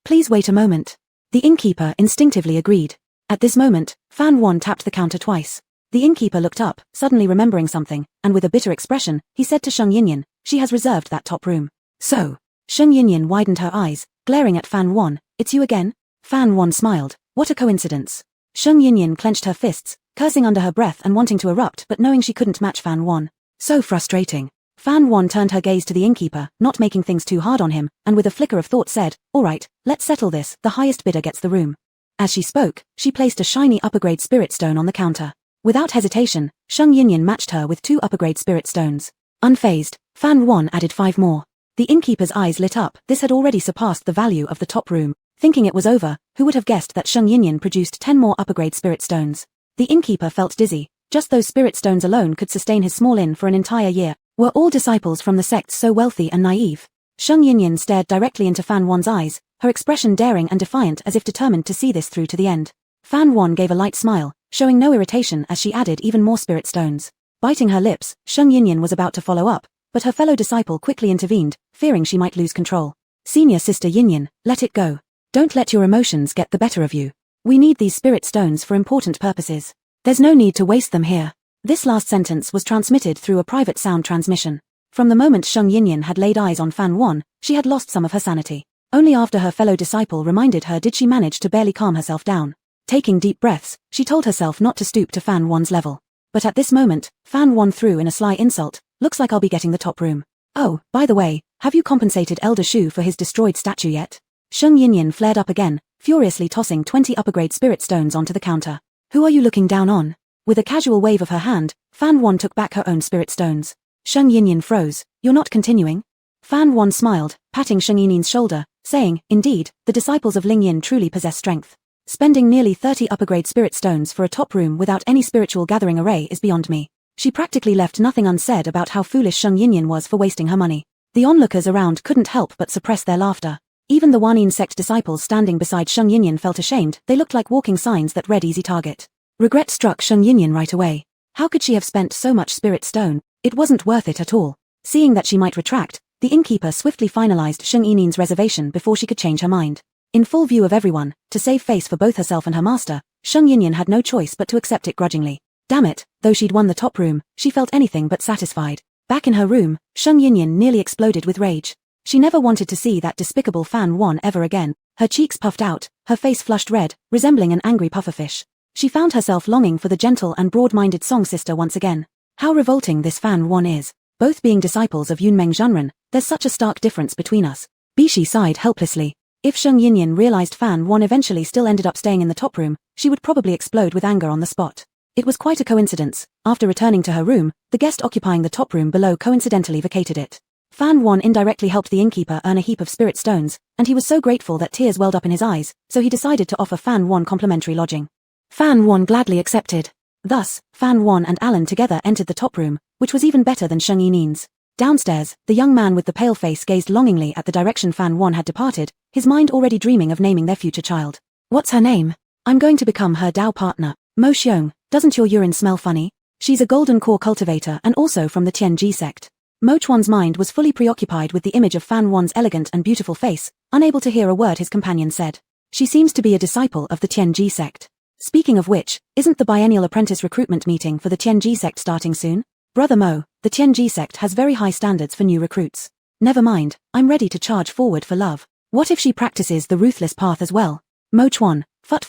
Please wait a moment. The innkeeper instinctively agreed. At this moment, Fan Wan tapped the counter twice. The innkeeper looked up, suddenly remembering something, and with a bitter expression, he said to Sheng Yinyan, she has reserved that top room. So? Sheng Yinyan widened her eyes, glaring at Fan Wan. It's you again? Fan Wan smiled. What a coincidence. Sheng Yinyan clenched her fists, cursing under her breath and wanting to erupt but knowing she couldn't match Fan Wan. So frustrating. Fan Wan turned her gaze to the innkeeper, not making things too hard on him, and with a flicker of thought said, alright, let's settle this, the highest bidder gets the room. As she spoke, she placed a shiny upper-grade spirit stone on the counter. Without hesitation, Sheng Yinyan matched her with 2 upper-grade spirit stones. Unfazed, Fan Wan added 5 more. The innkeeper's eyes lit up. This had already surpassed the value of the top room. Thinking it was over, who would have guessed that Sheng Yinyan produced 10 more upper-grade spirit stones? The innkeeper felt dizzy. Just those spirit stones alone could sustain his small inn for an entire year. Were all disciples from the sect so wealthy and naive? Sheng Yinyan stared directly into Fan Wan's eyes, her expression daring and defiant as if determined to see this through to the end. Fan Wan gave a light smile, showing no irritation as she added even more spirit stones. Biting her lips, Sheng Yinyan was about to follow up, but her fellow disciple quickly intervened, fearing she might lose control. Senior Sister Yinyan, let it go. Don't let your emotions get the better of you. We need these spirit stones for important purposes. There's no need to waste them here. This last sentence was transmitted through a private sound transmission. From the moment Sheng Yinyan had laid eyes on Fan Wan, she had lost some of her sanity. Only after her fellow disciple reminded her did she manage to barely calm herself down. Taking deep breaths, she told herself not to stoop to Fan Wan's level. But at this moment, Fan Wan threw in a sly insult, looks like I'll be getting the top room. Oh, by the way, have you compensated Elder Shu for his destroyed statue yet? Sheng Yinyan flared up again, furiously tossing 20 upper-grade spirit stones onto the counter. Who are you looking down on? With a casual wave of her hand, Fan Wan took back her own spirit stones. Sheng Yinyan froze. You're not continuing? Fan Wan smiled, patting Sheng Yinyan's shoulder, saying, indeed, the disciples of Ling Yin truly possess strength. Spending nearly 30 upper-grade spirit stones for a top room without any spiritual gathering array is beyond me. She practically left nothing unsaid about how foolish Sheng Yinyan was for wasting her money. The onlookers around couldn't help but suppress their laughter. Even the Wanin sect disciples standing beside Sheng Yinyan felt ashamed. They looked like walking signs that read easy target. Regret struck Sheng Yinyan right away. How could she have spent so much spirit stone? It wasn't worth it at all. Seeing that she might retract, the innkeeper swiftly finalized Sheng Yinyan's reservation before she could change her mind. In full view of everyone, to save face for both herself and her master, Sheng Yinyan had no choice but to accept it grudgingly. Damn it, though she'd won the top room, she felt anything but satisfied. Back in her room, Sheng Yinyan nearly exploded with rage. She never wanted to see that despicable Fan Wan ever again. Her cheeks puffed out, her face flushed red, resembling an angry pufferfish. She found herself longing for the gentle and broad-minded song sister once again. How revolting this Fan Wan is. Both being disciples of Yunmeng Zhenren, there's such a stark difference between us. Bishi sighed helplessly. If Sheng Yinyan realized Fan Wan eventually still ended up staying in the top room, she would probably explode with anger on the spot. It was quite a coincidence. After returning to her room, the guest occupying the top room below coincidentally vacated it. Fan Wan indirectly helped the innkeeper earn a heap of spirit stones, and he was so grateful that tears welled up in his eyes, so he decided to offer Fan Wan complimentary lodging. Fan Wan gladly accepted. Thus, Fan Wan and Alan together entered the top room, which was even better than Sheng Yinyan's. Downstairs, the young man with the pale face gazed longingly at the direction Fan Wan had departed, his mind already dreaming of naming their future child. What's her name? I'm going to become her Dao partner. Mo Xiong, doesn't your urine smell funny? She's a golden core cultivator and also from the Tianji sect. Mo Chuan's mind was fully preoccupied with the image of Fan Wan's elegant and beautiful face, unable to hear a word his companion said. She seems to be a disciple of the Tianji sect. Speaking of which, isn't the biennial apprentice recruitment meeting for the Tianji sect starting soon? Brother Mo, the Tianji sect has very high standards for new recruits. Never mind, I'm ready to charge forward for love. What if she practices the ruthless path as well? Mo Chuan, fut,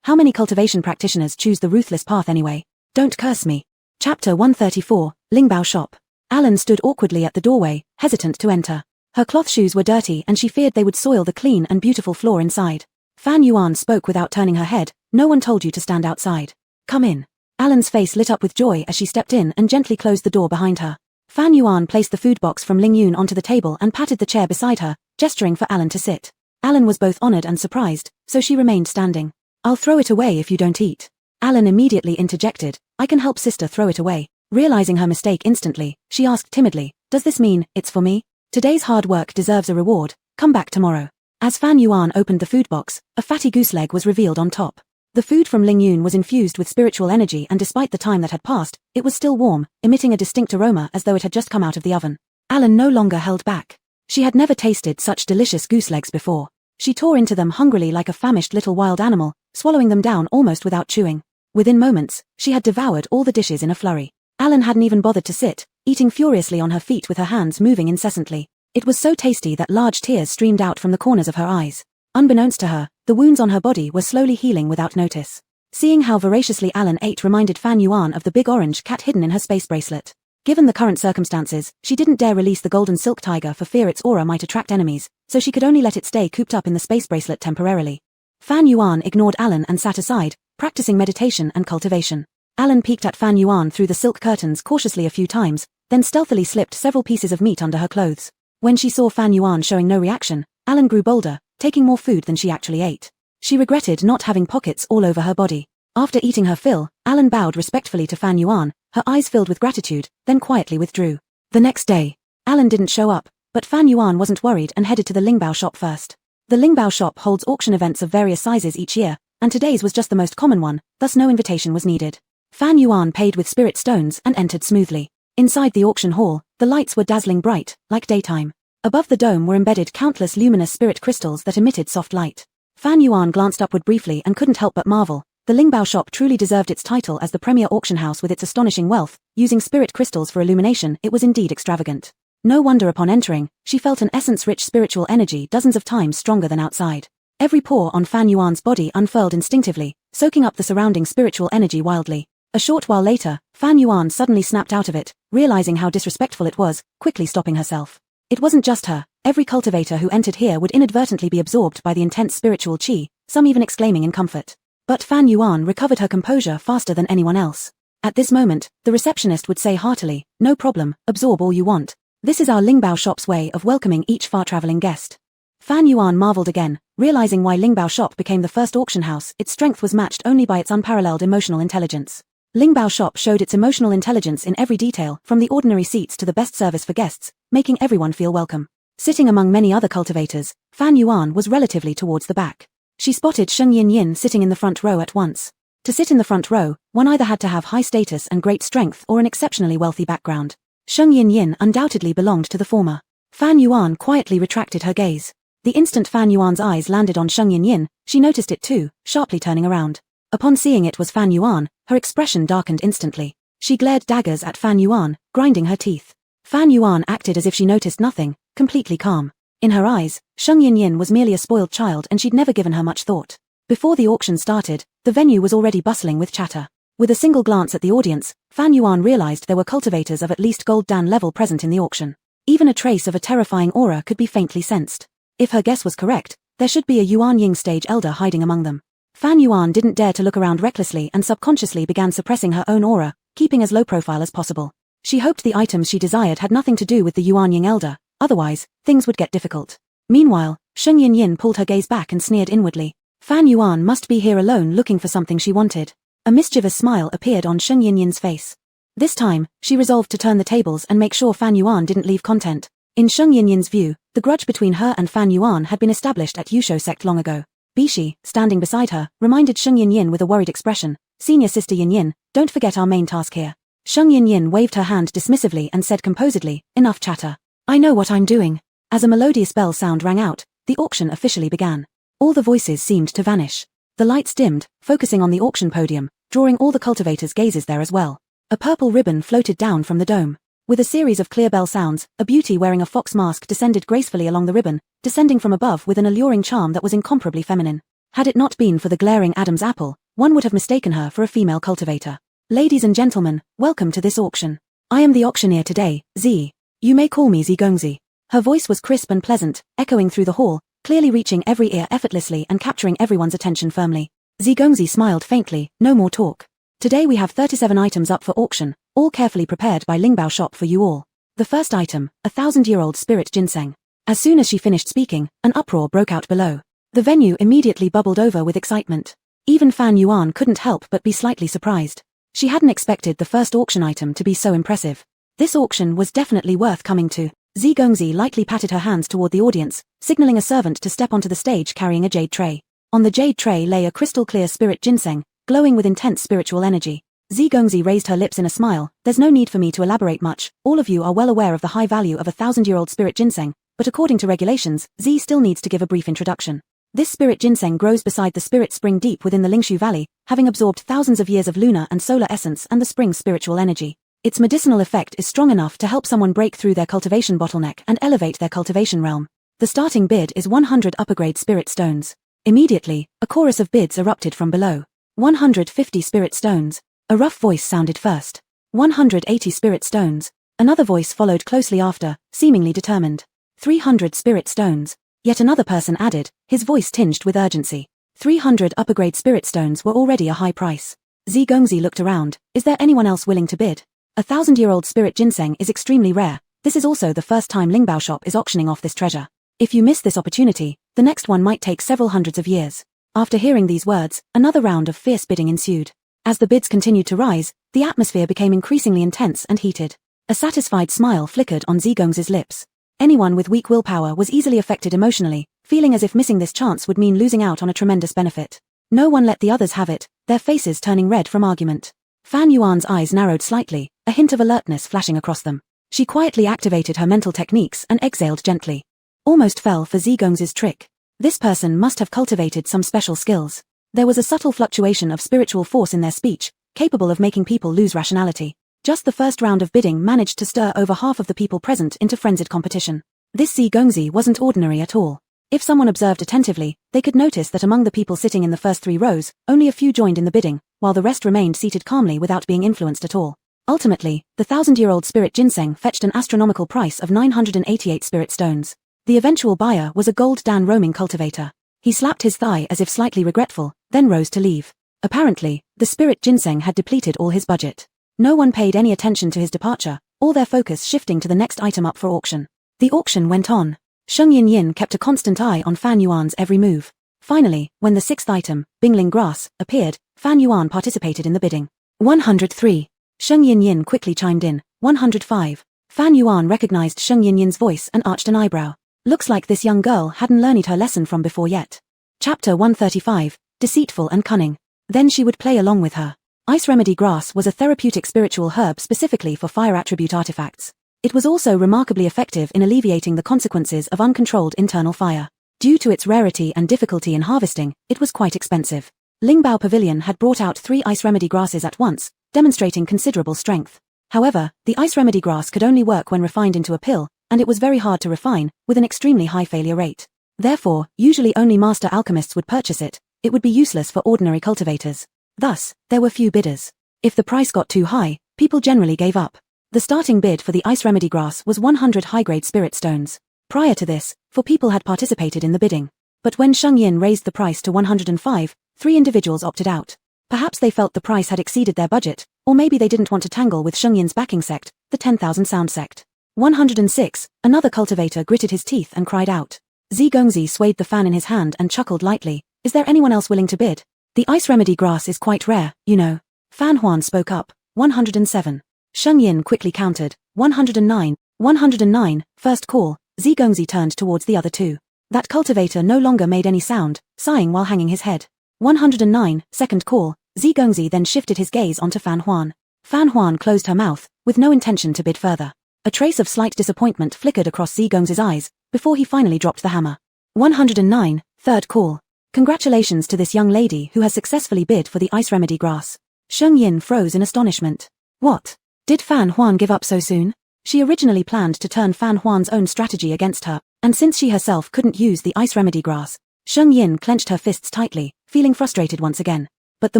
how many cultivation practitioners choose the ruthless path anyway? Don't curse me. Chapter 134, Lingbao Shop. Alan stood awkwardly at the doorway, hesitant to enter. Her cloth shoes were dirty and she feared they would soil the clean and beautiful floor inside. Fan Yuan spoke without turning her head. No one told you to stand outside. Come in. Alan's face lit up with joy as she stepped in and gently closed the door behind her. Fan Yuan placed the food box from Ling Yun onto the table and patted the chair beside her, gesturing for Alan to sit. Alan was both honored and surprised, so she remained standing. I'll throw it away if you don't eat. Alan immediately interjected, I can help sister throw it away. Realizing her mistake instantly, she asked timidly, does this mean it's for me? Today's hard work deserves a reward. Come back tomorrow. As Fan Yuan opened the food box, a fatty goose leg was revealed on top. The food from Ling Yun was infused with spiritual energy and despite the time that had passed, it was still warm, emitting a distinct aroma as though it had just come out of the oven. Alan no longer held back. She had never tasted such delicious goose legs before. She tore into them hungrily like a famished little wild animal, swallowing them down almost without chewing. Within moments, she had devoured all the dishes in a flurry. Alan hadn't even bothered to sit, eating furiously on her feet with her hands moving incessantly. It was so tasty that large tears streamed out from the corners of her eyes. Unbeknownst to her, the wounds on her body were slowly healing without notice. Seeing how voraciously Alan ate reminded Fan Yuan of the big orange cat hidden in her space bracelet. Given the current circumstances, she didn't dare release the golden silk tiger for fear its aura might attract enemies, so she could only let it stay cooped up in the space bracelet temporarily. Fan Yuan ignored Alan and sat aside, practicing meditation and cultivation. Alan peeked at Fan Yuan through the silk curtains cautiously a few times, then stealthily slipped several pieces of meat under her clothes. When she saw Fan Yuan showing no reaction, Alan grew bolder, taking more food than she actually ate. She regretted not having pockets all over her body. After eating her fill, Alan bowed respectfully to Fan Yuan, her eyes filled with gratitude, then quietly withdrew. The next day, Alan didn't show up, but Fan Yuan wasn't worried and headed to the Lingbao shop first. The Lingbao shop holds auction events of various sizes each year, and today's was just the most common one, thus no invitation was needed. Fan Yuan paid with spirit stones and entered smoothly. Inside the auction hall, the lights were dazzling bright, like daytime. Above the dome were embedded countless luminous spirit crystals that emitted soft light. Fan Yuan glanced upward briefly and couldn't help but marvel. The Lingbao shop truly deserved its title as the premier auction house with its astonishing wealth. Using spirit crystals for illumination, it was indeed extravagant. No wonder upon entering, she felt an essence-rich spiritual energy dozens of times stronger than outside. Every pore on Fan Yuan's body unfurled instinctively, soaking up the surrounding spiritual energy wildly. A short while later, Fan Yuan suddenly snapped out of it, realizing how disrespectful it was, quickly stopping herself. It wasn't just her. Every cultivator who entered here would inadvertently be absorbed by the intense spiritual qi, some even exclaiming in comfort. But Fan Yuan recovered her composure faster than anyone else. At this moment, the receptionist would say heartily, no problem, absorb all you want. This is our Lingbao shop's way of welcoming each far-traveling guest. Fan Yuan marveled again, realizing why Lingbao shop became the first auction house. Its strength was matched only by its unparalleled emotional intelligence. Lingbao shop showed its emotional intelligence in every detail, from the ordinary seats to the best service for guests, making everyone feel welcome. Sitting among many other cultivators, Fan Yuan was relatively towards the back. She spotted Sheng Yin sitting in the front row at once. To sit in the front row, one either had to have high status and great strength or an exceptionally wealthy background. Sheng Yin undoubtedly belonged to the former. Fan Yuan quietly retracted her gaze. The instant Fan Yuan's eyes landed on Sheng Yin, she noticed it too, sharply turning around. Upon seeing it was Fan Yuan, her expression darkened instantly. She glared daggers at Fan Yuan, grinding her teeth. Fan Yuan acted as if she noticed nothing, completely calm. In her eyes, Sheng Yin was merely a spoiled child and she'd never given her much thought. Before the auction started, the venue was already bustling with chatter. With a single glance at the audience, Fan Yuan realized there were cultivators of at least Gold Dan level present in the auction. Even a trace of a terrifying aura could be faintly sensed. If her guess was correct, there should be a Yuan Ying stage elder hiding among them. Fan Yuan didn't dare to look around recklessly and subconsciously began suppressing her own aura, keeping as low profile as possible. She hoped the items she desired had nothing to do with the Yuan Ying elder, otherwise, things would get difficult. Meanwhile, Sheng Yin pulled her gaze back and sneered inwardly. Fan Yuan must be here alone looking for something she wanted. A mischievous smile appeared on Sheng Yin's face. This time, she resolved to turn the tables and make sure Fan Yuan didn't leave content. In Sheng Yin's view, the grudge between her and Fan Yuan had been established at Yusho sect long ago. Bishi, standing beside her, reminded Sheng Yin with a worried expression, "Senior sister Yin, don't forget our main task here." Sheng Yin waved her hand dismissively and said composedly, "Enough chatter. I know what I'm doing." As a melodious bell sound rang out, the auction officially began. All the voices seemed to vanish. The lights dimmed, focusing on the auction podium, drawing all the cultivators' gazes there as well. A purple ribbon floated down from the dome. With a series of clear bell sounds, a beauty wearing a fox mask descended gracefully along the ribbon, descending from above with an alluring charm that was incomparably feminine. Had it not been for the glaring Adam's apple, one would have mistaken her for a female cultivator. Ladies and gentlemen, welcome to this auction. I am the auctioneer today, Z. You may call me Z Gongzi. Her voice was crisp and pleasant, echoing through the hall, clearly reaching every ear effortlessly and capturing everyone's attention firmly. Zigongzi smiled faintly, no more talk. Today we have 37 items up for auction, all carefully prepared by Lingbao shop for you all. The first item, a 1,000-year-old spirit ginseng. As soon as she finished speaking, an uproar broke out below. The venue immediately bubbled over with excitement. Even Fan Yuan couldn't help but be slightly surprised. She hadn't expected the first auction item to be so impressive. This auction was definitely worth coming to. Zigongzi lightly patted her hands toward the audience, signaling a servant to step onto the stage carrying a jade tray. On the jade tray lay a crystal-clear spirit ginseng, glowing with intense spiritual energy. Zigongzi raised her lips in a smile. There's no need for me to elaborate much, all of you are well aware of the high value of a 1,000-year-old spirit ginseng, but according to regulations, Z still needs to give a brief introduction. This spirit ginseng grows beside the spirit spring deep within the Lingshu Valley, having absorbed thousands of years of lunar and solar essence and the spring's spiritual energy. Its medicinal effect is strong enough to help someone break through their cultivation bottleneck and elevate their cultivation realm. The starting bid is 100 upper-grade spirit stones. Immediately, a chorus of bids erupted from below. 150 spirit stones. A rough voice sounded first. 180 spirit stones. Another voice followed closely after, seemingly determined. 300 spirit stones. Yet another person added, his voice tinged with urgency. 300 upper-grade spirit stones were already a high price. Zigongzi looked around. Is there anyone else willing to bid? A 1,000-year-old spirit ginseng is extremely rare. This is also the first time Lingbao shop is auctioning off this treasure. If you miss this opportunity, the next one might take several hundreds of years. After hearing these words, another round of fierce bidding ensued. As the bids continued to rise, the atmosphere became increasingly intense and heated. A satisfied smile flickered on Zigongzi's lips. Anyone with weak willpower was easily affected emotionally, feeling as if missing this chance would mean losing out on a tremendous benefit. No one let the others have it, their faces turning red from argument. Fan Yuan's eyes narrowed slightly, a hint of alertness flashing across them. She quietly activated her mental techniques and exhaled gently. Almost fell for Zigongzi's trick. This person must have cultivated some special skills. There was a subtle fluctuation of spiritual force in their speech, capable of making people lose rationality. Just the first round of bidding managed to stir over half of the people present into frenzied competition. This Zigongzi wasn't ordinary at all. If someone observed attentively, they could notice that among the people sitting in the first 3 rows, only a few joined in the bidding, while the rest remained seated calmly without being influenced at all. Ultimately, the 1,000-year-old spirit ginseng fetched an astronomical price of 988 spirit stones. The eventual buyer was a gold Dan roaming cultivator. He slapped his thigh as if slightly regretful, then rose to leave. Apparently, the spirit ginseng had depleted all his budget. No one paid any attention to his departure, all their focus shifting to the next item up for auction. The auction went on. Sheng Yin kept a constant eye on Fan Yuan's every move. Finally, when the 6th item, Bingling Grass, appeared, Fan Yuan participated in the bidding. 103. Sheng Yin quickly chimed in. 105. Fan Yuan recognized Sheng Yin's voice and arched an eyebrow. Looks like this young girl hadn't learned her lesson from before yet. Chapter 135. Deceitful and cunning. Then she would play along with her. Ice Remedy Grass was a therapeutic spiritual herb specifically for fire attribute artifacts. It was also remarkably effective in alleviating the consequences of uncontrolled internal fire. Due to its rarity and difficulty in harvesting, it was quite expensive. Lingbao Pavilion had brought out 3 Ice Remedy Grasses at once, demonstrating considerable strength. However, the Ice Remedy Grass could only work when refined into a pill, and it was very hard to refine, with an extremely high failure rate. Therefore, usually only master alchemists would purchase it. It would be useless for ordinary cultivators. Thus, there were few bidders. If the price got too high, people generally gave up. The starting bid for the Ice Remedy Grass was 100 high-grade spirit stones. Prior to this, 4 people had participated in the bidding. But when Sheng Yin raised the price to 105, 3 individuals opted out. Perhaps they felt the price had exceeded their budget, or maybe they didn't want to tangle with Sheng Yin's backing sect, the 10,000 Sound sect. 106, another cultivator gritted his teeth and cried out. Zigongzi swayed the fan in his hand and chuckled lightly. Is there anyone else willing to bid? The Ice Remedy Grass is quite rare, you know. Fan Huan spoke up. 107. Sheng Yin quickly countered. 109. 109, first call. Zigongzi turned towards the other 2. That cultivator no longer made any sound, sighing while hanging his head. 109, second call. Zigongzi then shifted his gaze onto Fan Huan. Fan Huan closed her mouth, with no intention to bid further. A trace of slight disappointment flickered across Zigongzi's eyes, before he finally dropped the hammer. 109, third call. Congratulations to this young lady who has successfully bid for the Ice Remedy Grass. Sheng Yin froze in astonishment. What? Did Fan Huan give up so soon? She originally planned to turn Fan Huan's own strategy against her, and since she herself couldn't use the Ice Remedy Grass, Sheng Yin clenched her fists tightly, feeling frustrated once again. But the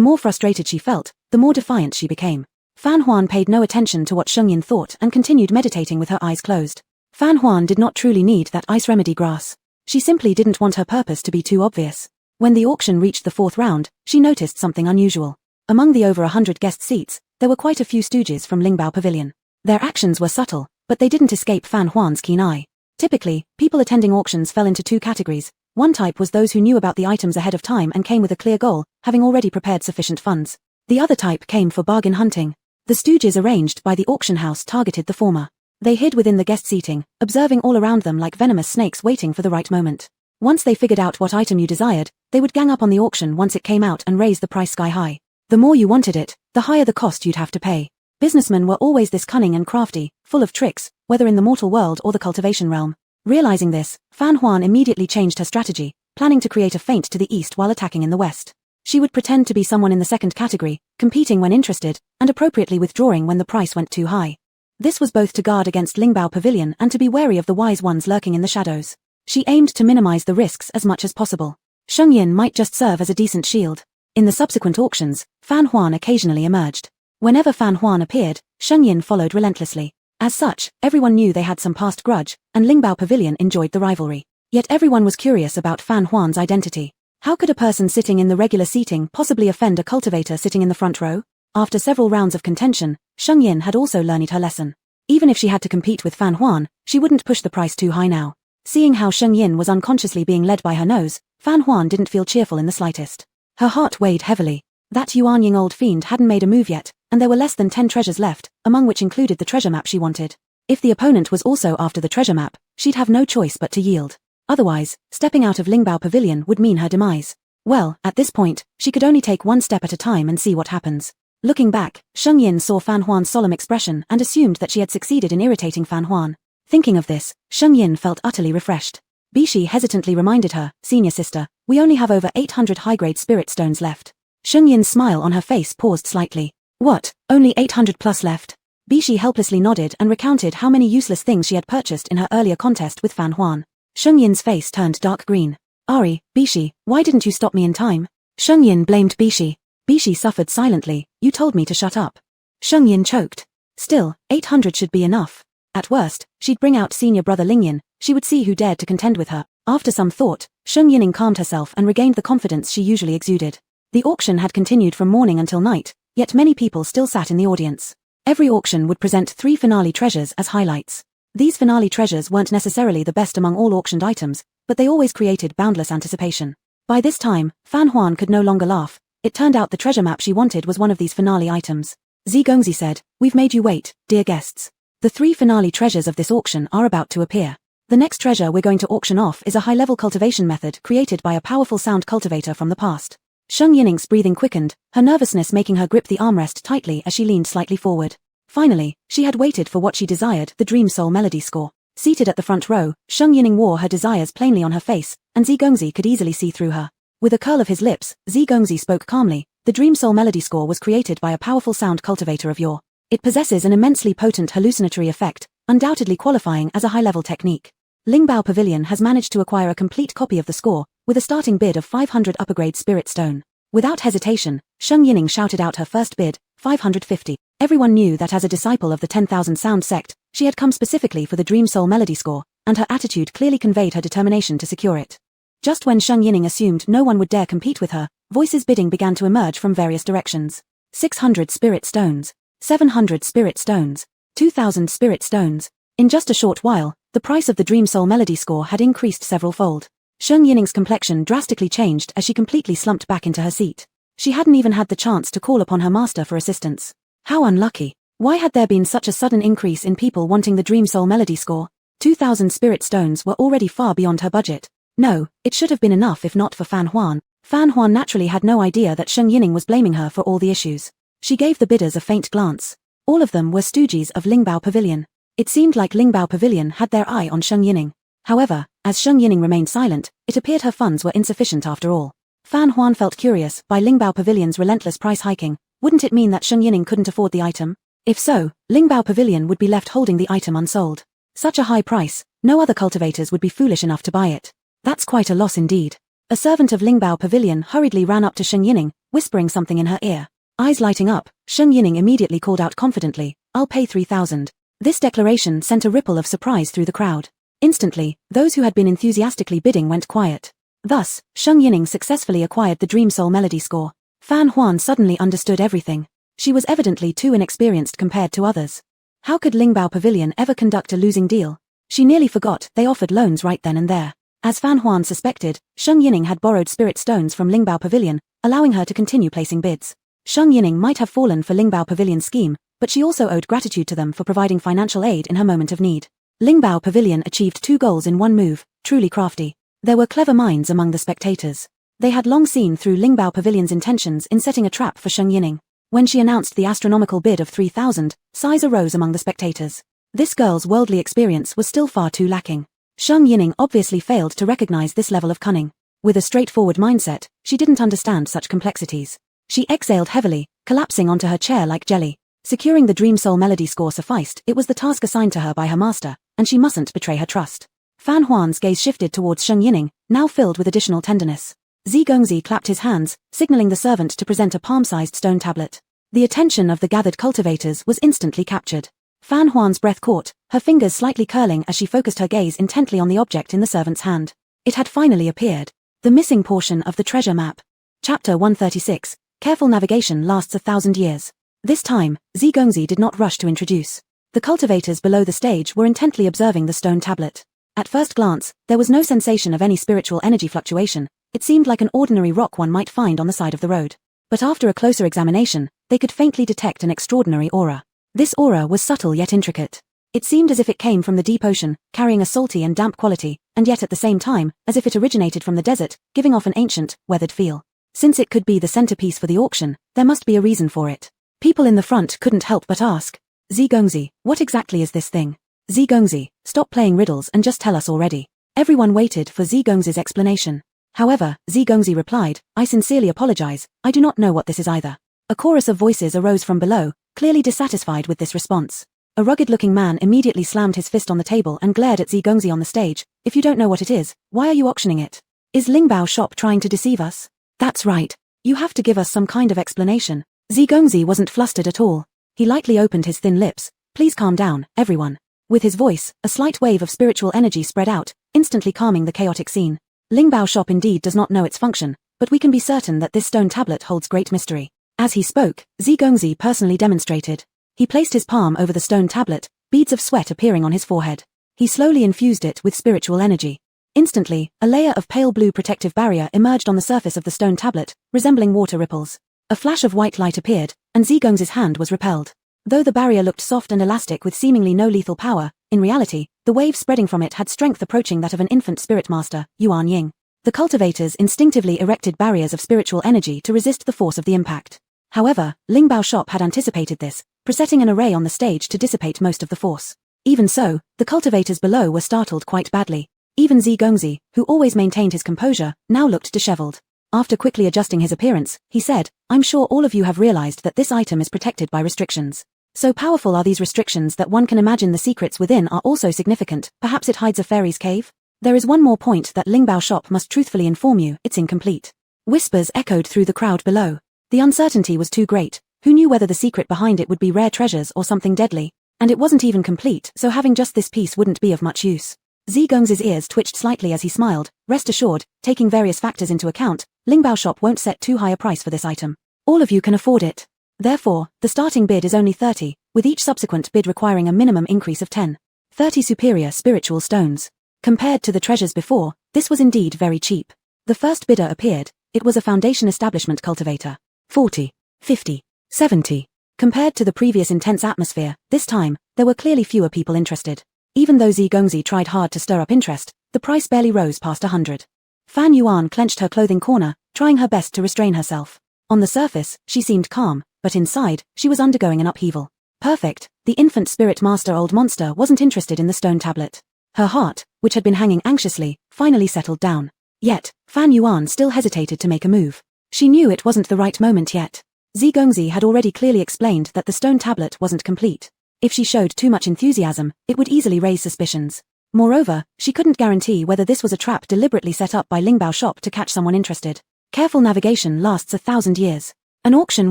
more frustrated she felt, the more defiant she became. Fan Huan paid no attention to what Sheng Yin thought and continued meditating with her eyes closed. Fan Huan did not truly need that ice remedy grass. She simply didn't want her purpose to be too obvious. When the auction reached the fourth round, she noticed something unusual. Among the over 100 guest seats, there were quite a few stooges from Lingbao Pavilion. Their actions were subtle, but they didn't escape Fan Huan's keen eye. Typically, people attending auctions fell into two categories. One type was those who knew about the items ahead of time and came with a clear goal, having already prepared sufficient funds. The other type came for bargain hunting. The stooges arranged by the auction house targeted the former. They hid within the guest seating, observing all around them like venomous snakes waiting for the right moment. Once they figured out what item you desired, they would gang up on the auction once it came out and raise the price sky high. The more you wanted it, the higher the cost you'd have to pay. Businessmen were always this cunning and crafty, full of tricks, whether in the mortal world or the cultivation realm. Realizing this, Fan Huan immediately changed her strategy, planning to create a feint to the east while attacking in the west. She would pretend to be someone in the second category, competing when interested, and appropriately withdrawing when the price went too high. This was both to guard against Lingbao Pavilion and to be wary of the wise ones lurking in the shadows. She aimed to minimize the risks as much as possible. Sheng Yin might just serve as a decent shield. In the subsequent auctions, Fan Huan occasionally emerged. Whenever Fan Huan appeared, Sheng Yin followed relentlessly. As such, everyone knew they had some past grudge, and Lingbao Pavilion enjoyed the rivalry. Yet everyone was curious about Fan Huan's identity. How could a person sitting in the regular seating possibly offend a cultivator sitting in the front row? After several rounds of contention, Sheng Yin had also learned her lesson. Even if she had to compete with Fan Huan, she wouldn't push the price too high now. Seeing how Sheng Yin was unconsciously being led by her nose, Fan Huan didn't feel cheerful in the slightest. Her heart weighed heavily. That Yuan Ying old fiend hadn't made a move yet, and there were less than 10 treasures left, among which included the treasure map she wanted. If the opponent was also after the treasure map, she'd have no choice but to yield. Otherwise, stepping out of Lingbao Pavilion would mean her demise. Well, at this point, she could only take one step at a time and see what happens. Looking back, Sheng Yin saw Fan Huan's solemn expression and assumed that she had succeeded in irritating Fan Huan. Thinking of this, Sheng Yin felt utterly refreshed. Bishi hesitantly reminded her, "Senior sister, we only have over 800 high-grade spirit stones left." Sheng Yin's smile on her face paused slightly. "What, only 800 plus left?" Bishi helplessly nodded and recounted how many useless things she had purchased in her earlier contest with Fan Huan. Sheng Yin's face turned dark green. "Ari, Bishi, why didn't you stop me in time?" Sheng Yin blamed Bishi. Bishi suffered silently. "You told me to shut up." Sheng Yin choked. Still, 800 should be enough. At worst, she'd bring out senior brother Lingyin. She would see who dared to contend with her. After some thought, Sheng Yining calmed herself and regained the confidence she usually exuded. The auction had continued from morning until night, yet many people still sat in the audience. Every auction would present 3 finale treasures as highlights. These finale treasures weren't necessarily the best among all auctioned items, but they always created boundless anticipation. By this time, Fan Huan could no longer laugh. It turned out the treasure map she wanted was one of these finale items. Zigongzi said, "We've made you wait, dear guests. The 3 finale treasures of this auction are about to appear. The next treasure we're going to auction off is a high-level cultivation method created by a powerful sound cultivator from the past." Sheng Yining's breathing quickened, her nervousness making her grip the armrest tightly as she leaned slightly forward. Finally, she had waited for what she desired, the Dream Soul melody score. Seated at the front row, Sheng Yining wore her desires plainly on her face, and Zigongzi could easily see through her. With a curl of his lips, Zigongzi spoke calmly. "The Dream Soul melody score was created by a powerful sound cultivator of yore. It possesses an immensely potent hallucinatory effect, undoubtedly qualifying as a high-level technique. Lingbao Pavilion has managed to acquire a complete copy of the score, with a starting bid of 500 upper-grade spirit stone." Without hesitation, Sheng Yining shouted out her first bid, 550. Everyone knew that as a disciple of the 10,000 sound sect, she had come specifically for the Dream Soul melody score, and her attitude clearly conveyed her determination to secure it. Just when Sheng Yining assumed no one would dare compete with her, voices bidding began to emerge from various directions. 600 spirit stones. 700 spirit stones. 2,000 spirit stones. In just a short while, the price of the Dream Soul melody score had increased several-fold. Sheng Yining's complexion drastically changed as she completely slumped back into her seat. She hadn't even had the chance to call upon her master for assistance. How unlucky. Why had there been such a sudden increase in people wanting the Dream Soul melody score? 2,000 spirit stones were already far beyond her budget. No, it should have been enough if not for Fan Huan. Fan Huan naturally had no idea that Sheng Yining was blaming her for all the issues. She gave the bidders a faint glance. All of them were stooges of Lingbao Pavilion. It seemed like Lingbao Pavilion had their eye on Sheng Yining. However, as Sheng Yining remained silent, it appeared her funds were insufficient after all. Fan Huan felt curious by Lingbao Pavilion's relentless price hiking. Wouldn't it mean that Sheng Yining couldn't afford the item? If so, Lingbao Pavilion would be left holding the item unsold. Such a high price, no other cultivators would be foolish enough to buy it. That's quite a loss indeed. A servant of Lingbao Pavilion hurriedly ran up to Sheng Yining, whispering something in her ear. Eyes lighting up, Sheng Yining immediately called out confidently, "I'll pay 3,000. This declaration sent a ripple of surprise through the crowd. Instantly, those who had been enthusiastically bidding went quiet. Thus, Sheng Yining successfully acquired the Dream Soul Melody score. Fan Huan suddenly understood everything. She was evidently too inexperienced compared to others. How could Lingbao Pavilion ever conduct a losing deal? She nearly forgot they offered loans right then and there. As Fan Huan suspected, Sheng Yining had borrowed spirit stones from Lingbao Pavilion, allowing her to continue placing bids. Sheng Yining might have fallen for Lingbao Pavilion's scheme, but she also owed gratitude to them for providing financial aid in her moment of need. Lingbao Pavilion achieved 2 goals in one move, truly crafty. There were clever minds among the spectators. They had long seen through Lingbao Pavilion's intentions in setting a trap for Sheng Yining. When she announced the astronomical bid of 3,000, sighs arose among the spectators. This girl's worldly experience was still far too lacking. Sheng Yining obviously failed to recognize this level of cunning. With a straightforward mindset, she didn't understand such complexities. She exhaled heavily, collapsing onto her chair like jelly. Securing the Dream Soul Melody score sufficed. It was the task assigned to her by her master, and she mustn't betray her trust. Fan Huan's gaze shifted towards Sheng Yining, now filled with additional tenderness. Zi Gongzi clapped his hands, signaling the servant to present a palm-sized stone tablet. The attention of the gathered cultivators was instantly captured. Fan Huan's breath caught, her fingers slightly curling as she focused her gaze intently on the object in the servant's hand. It had finally appeared. The missing portion of the treasure map. Chapter 136. Careful navigation lasts 1,000 years. This time, Zi Gongzi did not rush to introduce. The cultivators below the stage were intently observing the stone tablet. At first glance, there was no sensation of any spiritual energy fluctuation. It seemed like an ordinary rock one might find on the side of the road. But after a closer examination, they could faintly detect an extraordinary aura. This aura was subtle yet intricate. It seemed as if it came from the deep ocean, carrying a salty and damp quality, and yet at the same time, as if it originated from the desert, giving off an ancient, weathered feel. Since it could be the centerpiece for the auction, there must be a reason for it. People in the front couldn't help but ask, Zi Gongzi, what exactly is this thing? Zi Gongzi, stop playing riddles and just tell us already. Everyone waited for Zi Gongzi's explanation. However, Zi Gongzi replied, I sincerely apologize, I do not know what this is either. A chorus of voices arose from below, clearly dissatisfied with this response. A rugged-looking man immediately slammed his fist on the table and glared at Zi Gongzi on the stage. If you don't know what it is, why are you auctioning it? Is Lingbao shop trying to deceive us? That's right. You have to give us some kind of explanation. Zi Gongzi wasn't flustered at all. He lightly opened his thin lips. Please calm down, everyone. With his voice, a slight wave of spiritual energy spread out, instantly calming the chaotic scene. Lingbao shop indeed does not know its function, but we can be certain that this stone tablet holds great mystery. As he spoke, Zi Gongzi personally demonstrated. He placed his palm over the stone tablet, beads of sweat appearing on his forehead. He slowly infused it with spiritual energy. Instantly, a layer of pale blue protective barrier emerged on the surface of the stone tablet, resembling water ripples. A flash of white light appeared, and Zi Gongzi's hand was repelled. Though the barrier looked soft and elastic with seemingly no lethal power, in reality, the wave spreading from it had strength approaching that of an infant spirit master, Yuan Ying. The cultivators instinctively erected barriers of spiritual energy to resist the force of the impact. However, Lingbao shop had anticipated this, presetting an array on the stage to dissipate most of the force. Even so, the cultivators below were startled quite badly. Even Zi Gongzi, who always maintained his composure, now looked disheveled. After quickly adjusting his appearance, he said, I'm sure all of you have realized that this item is protected by restrictions. So powerful are these restrictions that one can imagine the secrets within are also significant. Perhaps it hides a fairy's cave? There is one more point that Lingbao shop must truthfully inform you, it's incomplete. Whispers echoed through the crowd below. The uncertainty was too great. Who knew whether the secret behind it would be rare treasures or something deadly? And it wasn't even complete, so having just this piece wouldn't be of much use. Zi Gongzi's ears twitched slightly as he smiled. Rest assured, taking various factors into account, Lingbao shop won't set too high a price for this item. All of you can afford it. Therefore, the starting bid is only 30, with each subsequent bid requiring a minimum increase of 10. 30 superior spiritual stones. Compared to the treasures before, this was indeed very cheap. The first bidder appeared. It was a foundation establishment cultivator. 40, 50, 70. Compared to the previous intense atmosphere, this time, there were clearly fewer people interested. Even though Zi Gongzi tried hard to stir up interest, the price barely rose past 100. Fan Yuan clenched her clothing corner, trying her best to restrain herself. On the surface, she seemed calm, but inside, she was undergoing an upheaval. Perfect, the infant spirit master old monster wasn't interested in the stone tablet. Her heart, which had been hanging anxiously, finally settled down. Yet, Fan Yuan still hesitated to make a move. She knew it wasn't the right moment yet. Zi Gongzi had already clearly explained that the stone tablet wasn't complete. If she showed too much enthusiasm, it would easily raise suspicions. Moreover, she couldn't guarantee whether this was a trap deliberately set up by Lingbao shop to catch someone interested. Careful navigation lasts 1,000 years. An auction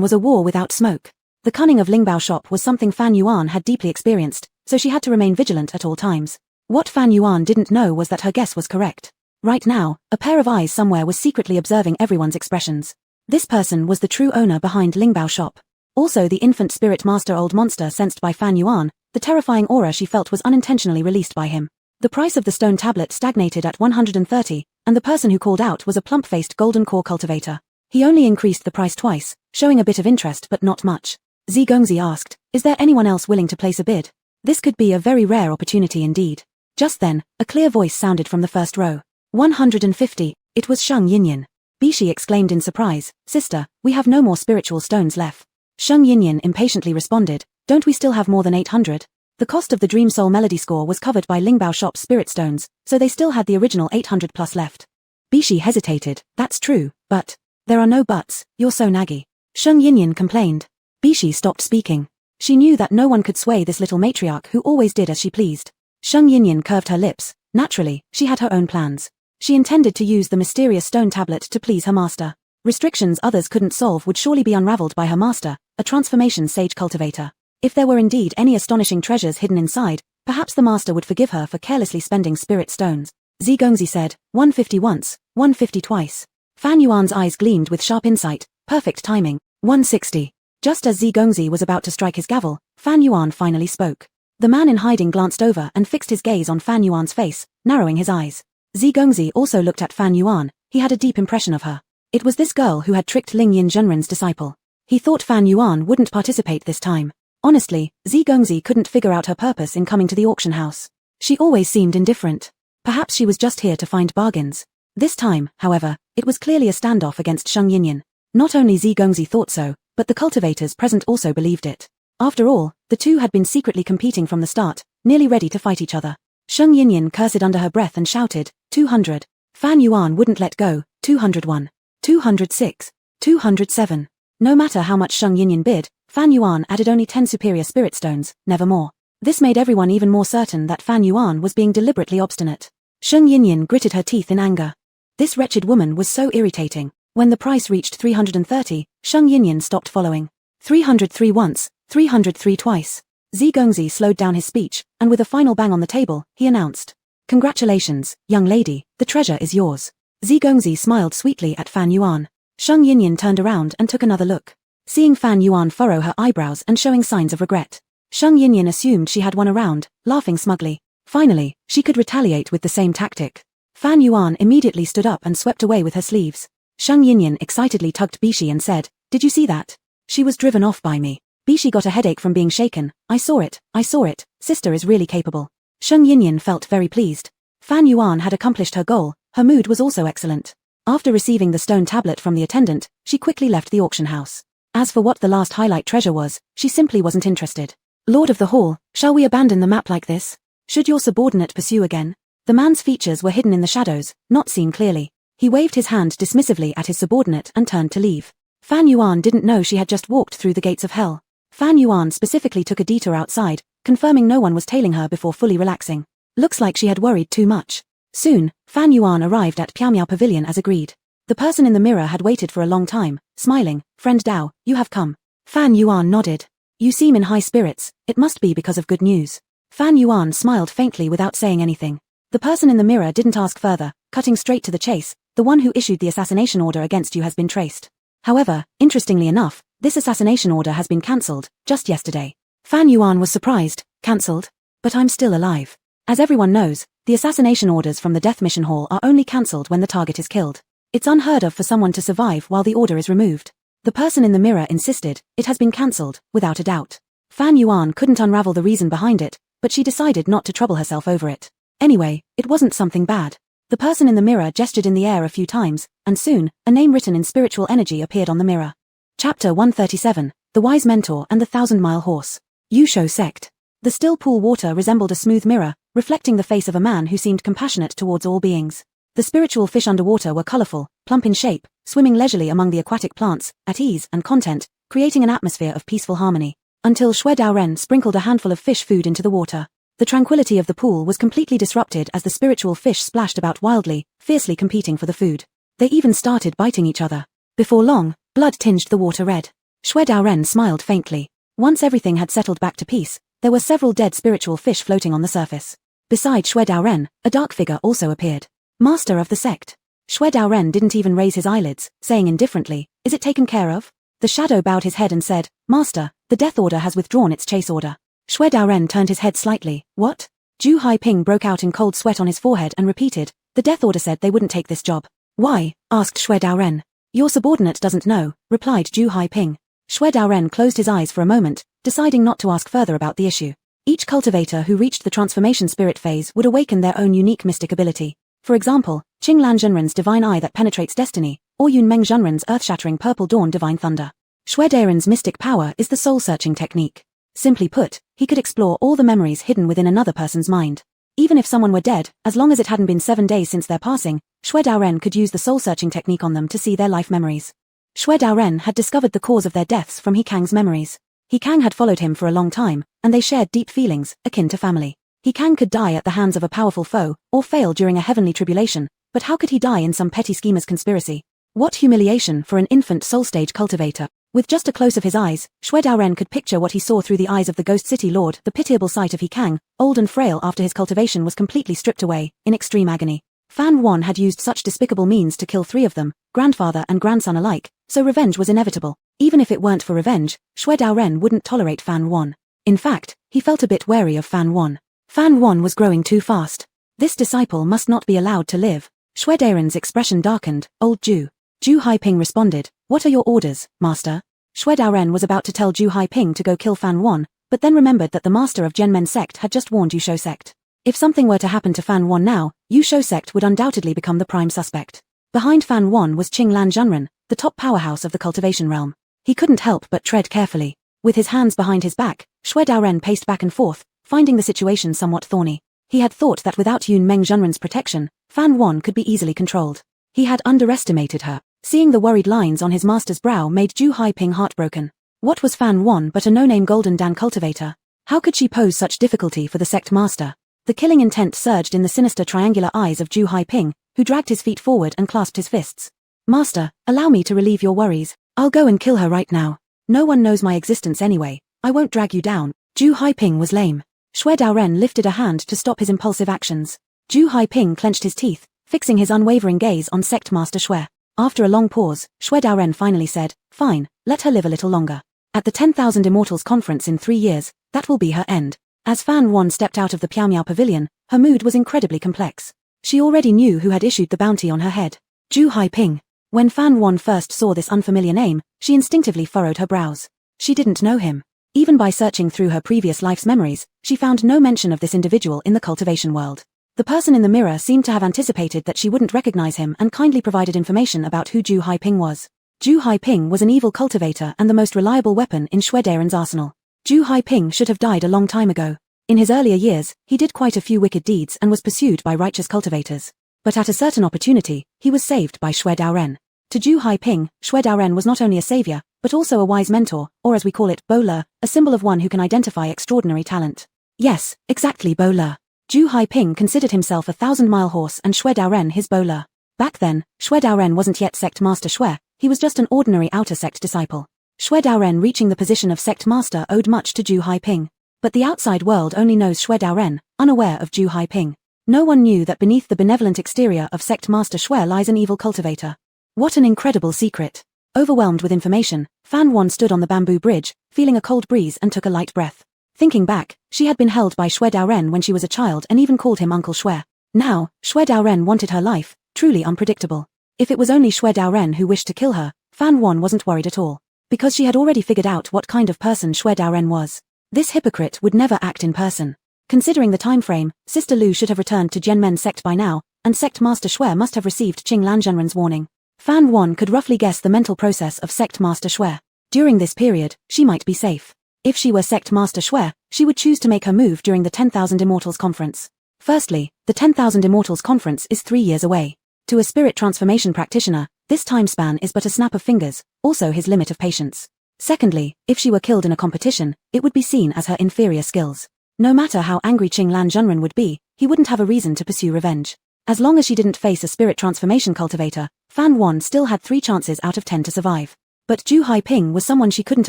was a war without smoke. The cunning of Lingbao shop was something Fan Yuan had deeply experienced, so she had to remain vigilant at all times. What Fan Yuan didn't know was that her guess was correct. Right now, a pair of eyes somewhere was secretly observing everyone's expressions. This person was the true owner behind Lingbao shop. Also the infant spirit master old monster sensed by Fan Yuan, the terrifying aura she felt was unintentionally released by him. The price of the stone tablet stagnated at 130, and the person who called out was a plump-faced golden core cultivator. He only increased the price twice, showing a bit of interest but not much. Zhi Gongzi asked, "Is there anyone else willing to place a bid?" This could be a very rare opportunity indeed. Just then, a clear voice sounded from the first row. 150, it was Sheng Yinyan. Bishi exclaimed in surprise, "Sister, we have no more spiritual stones left." Sheng Yinyan impatiently responded, "Don't we still have more than 800? The cost of the Dream Soul Melody score was covered by Lingbao shop's spirit stones, so they still had the original 800 plus left." Bishi hesitated, "That's true, but..." "There are no buts, you're so naggy." Sheng Yinyan complained. Bishi stopped speaking. She knew that no one could sway this little matriarch who always did as she pleased. Sheng Yinyan curved her lips. Naturally, she had her own plans. She intended to use the mysterious stone tablet to please her master. Restrictions others couldn't solve would surely be unraveled by her master, a transformation sage cultivator. If there were indeed any astonishing treasures hidden inside, perhaps the master would forgive her for carelessly spending spirit stones. Zhi Gongzi said, 150 once, 150 twice. Fan Yuan's eyes gleamed with sharp insight, perfect timing, 160. Just as Zhi Gongzi was about to strike his gavel, Fan Yuan finally spoke. The man in hiding glanced over and fixed his gaze on Fan Yuan's face, narrowing his eyes. Zhi Gongzi also looked at Fan Yuan. He had a deep impression of her. It was this girl who had tricked Ling Yin Zhenren's disciple. He thought Fan Yuan wouldn't participate this time. Honestly, Zhi Gongzi couldn't figure out her purpose in coming to the auction house. She always seemed indifferent. Perhaps she was just here to find bargains. This time, however, it was clearly a standoff against Sheng Yinyan. Not only Zhi Gongzi thought so, but the cultivators present also believed it. After all, the two had been secretly competing from the start, nearly ready to fight each other. Sheng Yinyan cursed under her breath and shouted, 200. Fan Yuan wouldn't let go, 201. 206. 207. No matter how much Sheng Yinyan bid, Fan Yuan added only 10 superior spirit stones, never more. This made everyone even more certain that Fan Yuan was being deliberately obstinate. Sheng Yinyan gritted her teeth in anger. This wretched woman was so irritating. When the price reached 330, Sheng Yinyan stopped following. 303 once, 303 twice. Zhi Gongzi slowed down his speech, and with a final bang on the table, he announced, "Congratulations, young lady, the treasure is yours." Zhi Gongzi smiled sweetly at Fan Yuan. Sheng Yinyan turned around and took another look. Seeing Fan Yuan furrow her eyebrows and showing signs of regret, Sheng Yinyan assumed she had won a round, laughing smugly. Finally, she could retaliate with the same tactic. Fan Yuan immediately stood up and swept away with her sleeves. Sheng Yinyan excitedly tugged Bishi and said, "Did you see that? She was driven off by me." Bishi got a headache from being shaken. I saw it, sister is really capable." Sheng Yinyan felt very pleased. Fan Yuan had accomplished her goal, her mood was also excellent. After receiving the stone tablet from the attendant, she quickly left the auction house. As for what the last highlight treasure was, she simply wasn't interested. "Lord of the Hall, shall we abandon the map like this? Should your subordinate pursue again?" The man's features were hidden in the shadows, not seen clearly. He waved his hand dismissively at his subordinate and turned to leave. Fan Yuan didn't know she had just walked through the gates of hell. Fan Yuan specifically took a detour outside, confirming no one was tailing her before fully relaxing. Looks like she had worried too much. Soon, Fan Yuan arrived at Piaomiao Pavilion as agreed. The person in the mirror had waited for a long time, smiling. "Friend Dao, you have come." Fan Yuan nodded. "You seem in high spirits, it must be because of good news." Fan Yuan smiled faintly without saying anything. The person in the mirror didn't ask further, cutting straight to the chase. "The one who issued the assassination order against you has been traced. However, interestingly enough, this assassination order has been cancelled, just yesterday." Fan Yuan was surprised. "Cancelled? But I'm still alive." As everyone knows, the assassination orders from the Death Mission Hall are only cancelled when the target is killed. It's unheard of for someone to survive while the order is removed. The person in the mirror insisted, "It has been cancelled, without a doubt." Fan Yuan couldn't unravel the reason behind it, but she decided not to trouble herself over it. Anyway, it wasn't something bad. The person in the mirror gestured in the air a few times, and soon, a name written in spiritual energy appeared on the mirror. Chapter 137, The Wise Mentor and the 1,000-Mile Horse. Yusho Sect. The still pool water resembled a smooth mirror, reflecting the face of a man who seemed compassionate towards all beings. The spiritual fish underwater were colorful, plump in shape, swimming leisurely among the aquatic plants, at ease and content, creating an atmosphere of peaceful harmony. Until Xue Daoren sprinkled a handful of fish food into the water. The tranquility of the pool was completely disrupted as the spiritual fish splashed about wildly, fiercely competing for the food. They even started biting each other. Before long, blood tinged the water red. Xue Daoren smiled faintly. Once everything had settled back to peace, There were several dead spiritual fish floating on the surface. Beside Xue Daoren, a dark figure also appeared. Master of the sect. Xue Daoren didn't even raise his eyelids, saying indifferently, "Is it taken care of?" The shadow bowed his head and said, "Master, the death order has withdrawn its chase order." Xue Daoren turned his head slightly. "What?" Zhu Haiping broke out in cold sweat on his forehead and repeated, "The death order said they wouldn't take this job." "Why?" asked Xue Daoren. "Your subordinate doesn't know," replied Zhu Haiping. Xue Daoren closed his eyes for a moment, deciding not to ask further about the issue. Each cultivator who reached the transformation spirit phase would awaken their own unique mystic ability. For example, Qinglan Zhenren's divine eye that penetrates destiny, or Yunmeng Zhenren's earth-shattering purple dawn divine thunder. Xue Daoren's mystic power is the soul-searching technique. Simply put, he could explore all the memories hidden within another person's mind. Even if someone were dead, as long as it hadn't been 7 days since their passing, Xue Daoren could use the soul-searching technique on them to see their life memories. Xue Daoren had discovered the cause of their deaths from He Kang's memories. He Kang had followed him for a long time, and they shared deep feelings, akin to family. He Kang could die at the hands of a powerful foe, or fail during a heavenly tribulation, but how could he die in some petty schemer's conspiracy? What humiliation for an infant soul-stage cultivator. With just a close of his eyes, Xue Daoren could picture what he saw through the eyes of the Ghost City Lord, the pitiable sight of He Kang, old and frail after his cultivation was completely stripped away, in extreme agony. Fan Wan had used such despicable means to kill 3 of them, grandfather and grandson alike, so revenge was inevitable. Even if it weren't for revenge, Xue Daoren wouldn't tolerate Fan Wan. In fact, he felt a bit wary of Fan Wan. Fan Wan was growing too fast. This disciple must not be allowed to live. Xue Daoren's expression darkened. "Old Zhu." Zhu Haiping responded, "What are your orders, master?" Xue Daoren was about to tell Zhu Haiping to go kill Fan Wan, but then remembered that the master of Zhenmen sect had just warned Yusho sect. If something were to happen to Fan Wan now, Yusho sect would undoubtedly become the prime suspect. Behind Fan Wan was Qinglan Zhenren, the top powerhouse of the cultivation realm. He couldn't help but tread carefully. With his hands behind his back, Xue Daoren paced back and forth, finding the situation somewhat thorny. He had thought that without Yunmeng Zhenren's protection, Fan Wan could be easily controlled. He had underestimated her. Seeing the worried lines on his master's brow made Zhu Haiping heartbroken. What was Fan Wan but a no-name Golden Dan cultivator? How could she pose such difficulty for the sect master? The killing intent surged in the sinister triangular eyes of Zhu Haiping, who dragged his feet forward and clasped his fists. "Master, allow me to relieve your worries. I'll go and kill her right now. No one knows my existence anyway. I won't drag you down." Zhu Haiping was lame. Xue Daoren lifted a hand to stop his impulsive actions. Zhu Haiping clenched his teeth, fixing his unwavering gaze on Sect Master Xue. After a long pause, Xue Daoren finally said, "Fine, let her live a little longer. At the 10,000 Immortals Conference in 3 years, that will be her end." As Fan Wan stepped out of the Piao Miao Pavilion, her mood was incredibly complex. She already knew who had issued the bounty on her head. Zhu Haiping. When Fan Wan first saw this unfamiliar name, she instinctively furrowed her brows. She didn't know him. Even by searching through her previous life's memories, she found no mention of this individual in the cultivation world. The person in the mirror seemed to have anticipated that she wouldn't recognize him and kindly provided information about who Zhu Haiping was. Zhu Haiping was an evil cultivator and the most reliable weapon in Xue Daoren's arsenal. Zhu Haiping should have died a long time ago. In his earlier years, he did quite a few wicked deeds and was pursued by righteous cultivators. But at a certain opportunity, he was saved by Xue Daoren. To Zhu Haiping, Xue Daoren was not only a savior, but also a wise mentor, or as we call it, Bo Le, a symbol of one who can identify extraordinary talent. Yes, exactly Bo Le. Zhu Haiping considered himself a 1,000-mile horse and Xue Daoren his Bo Le. Back then, Xue Daoren wasn't yet Sect Master Xue, he was just an ordinary outer sect disciple. Xue Daoren reaching the position of Sect Master owed much to Zhu Haiping. But the outside world only knows Xue Daoren, unaware of Zhu Haiping. No one knew that beneath the benevolent exterior of Sect Master Xue lies an evil cultivator. What an incredible secret. Overwhelmed with information, Fan Wan stood on the bamboo bridge, feeling a cold breeze and took a light breath. Thinking back, she had been held by Xue Daoren when she was a child and even called him Uncle Xue. Now, Xue Daoren wanted her life, truly unpredictable. If it was only Xue Daoren who wished to kill her, Fan Wan wasn't worried at all. Because she had already figured out what kind of person Xue Daoren was. This hypocrite would never act in person. Considering the time frame, Sister Lu should have returned to Zhenmen sect by now, and Sect Master Xue must have received Qinglan Zhenren's warning. Fan Wan could roughly guess the mental process of Sect Master Xue. During this period, she might be safe. If she were Sect Master Xue, she would choose to make her move during the 10,000 Immortals Conference. Firstly, the 10,000 Immortals Conference is 3 years away. To a spirit transformation practitioner, this time span is but a snap of fingers, also his limit of patience. Secondly, if she were killed in a competition, it would be seen as her inferior skills. No matter how angry Qinglan Zhenren would be, he wouldn't have a reason to pursue revenge. As long as she didn't face a spirit transformation cultivator, Fan Wan still had 3 chances out of 10 to survive. But Zhu Haiping was someone she couldn't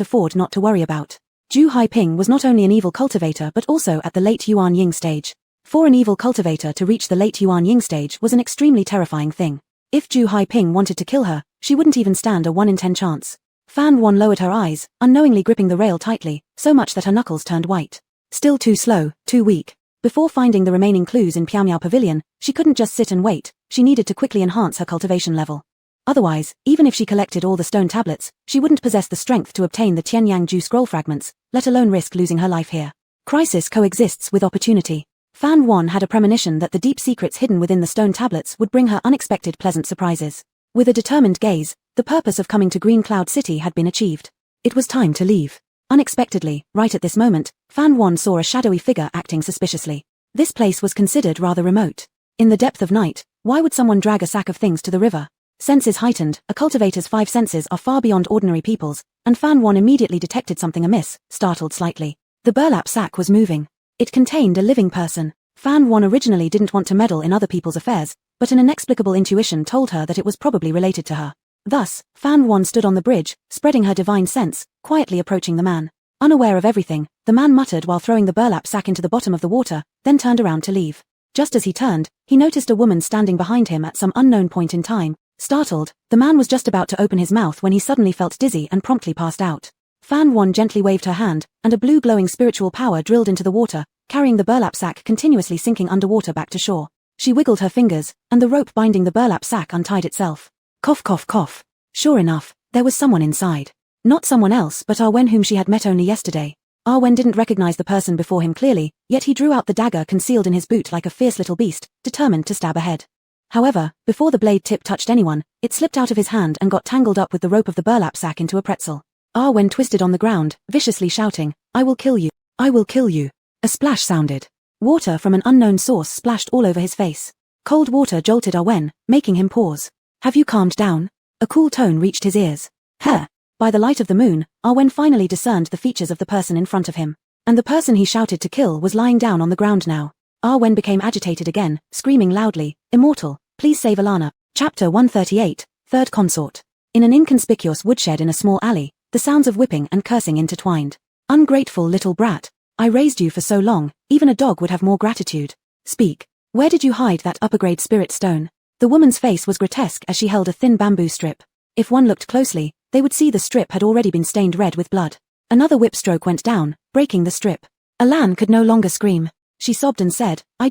afford not to worry about. Zhu Haiping was not only an evil cultivator but also at the late Yuan Ying stage. For an evil cultivator to reach the late Yuan Ying stage was an extremely terrifying thing. If Zhu Haiping wanted to kill her, she wouldn't even stand a 1 in 10 chance. Fan Wan lowered her eyes, unknowingly gripping the rail tightly, so much that her knuckles turned white. Still too slow, too weak. Before finding the remaining clues in Piao Pavilion, she couldn't just sit and wait, she needed to quickly enhance her cultivation level. Otherwise, even if she collected all the stone tablets, she wouldn't possess the strength to obtain the Tianyang Ju scroll fragments, let alone risk losing her life here. Crisis coexists with opportunity. Fan Wan had a premonition that the deep secrets hidden within the stone tablets would bring her unexpected pleasant surprises. With a determined gaze, the purpose of coming to Green Cloud City had been achieved. It was time to leave. Unexpectedly, right at this moment, Fan Wan saw a shadowy figure acting suspiciously. This place was considered rather remote. In the depth of night, why would someone drag a sack of things to the river? Senses heightened, a cultivator's 5 senses are far beyond ordinary people's, and Fan Wan immediately detected something amiss, startled slightly. The burlap sack was moving. It contained a living person. Fan Wan originally didn't want to meddle in other people's affairs, but an inexplicable intuition told her that it was probably related to her. Thus, Fan Wan stood on the bridge, spreading her divine sense, quietly approaching the man. Unaware of everything, the man muttered while throwing the burlap sack into the bottom of the water, then turned around to leave. Just as he turned, he noticed a woman standing behind him at some unknown point in time. Startled, the man was just about to open his mouth when he suddenly felt dizzy and promptly passed out. Fan Wan gently waved her hand, and a blue glowing spiritual power drilled into the water, carrying the burlap sack continuously sinking underwater back to shore. She wiggled her fingers, and the rope binding the burlap sack untied itself. Cough cough cough. Sure enough, there was someone inside. Not someone else but Arwen, whom she had met only yesterday. Arwen didn't recognize the person before him clearly, yet he drew out the dagger concealed in his boot like a fierce little beast, determined to stab ahead. However, before the blade tip touched anyone, it slipped out of his hand and got tangled up with the rope of the burlap sack into a pretzel. Arwen twisted on the ground, viciously shouting, "I will kill you! I will kill you!" A splash sounded. Water from an unknown source splashed all over his face. Cold water jolted Arwen, making him pause. "Have you calmed down?" A cool tone reached his ears. "Huh!" By the light of the moon, Arwen finally discerned the features of the person in front of him. And the person he shouted to kill was lying down on the ground now. Arwen became agitated again, screaming loudly, "Immortal, please save Alana." Chapter 138, Third Consort. In an inconspicuous woodshed in a small alley, the sounds of whipping and cursing intertwined. "Ungrateful little brat. I raised you for so long, even a dog would have more gratitude. Speak. Where did you hide that upper-grade spirit stone?" The woman's face was grotesque as she held a thin bamboo strip. If one looked closely, they would see the strip had already been stained red with blood. Another whip stroke went down, breaking the strip. Alan could no longer scream. She sobbed and said, I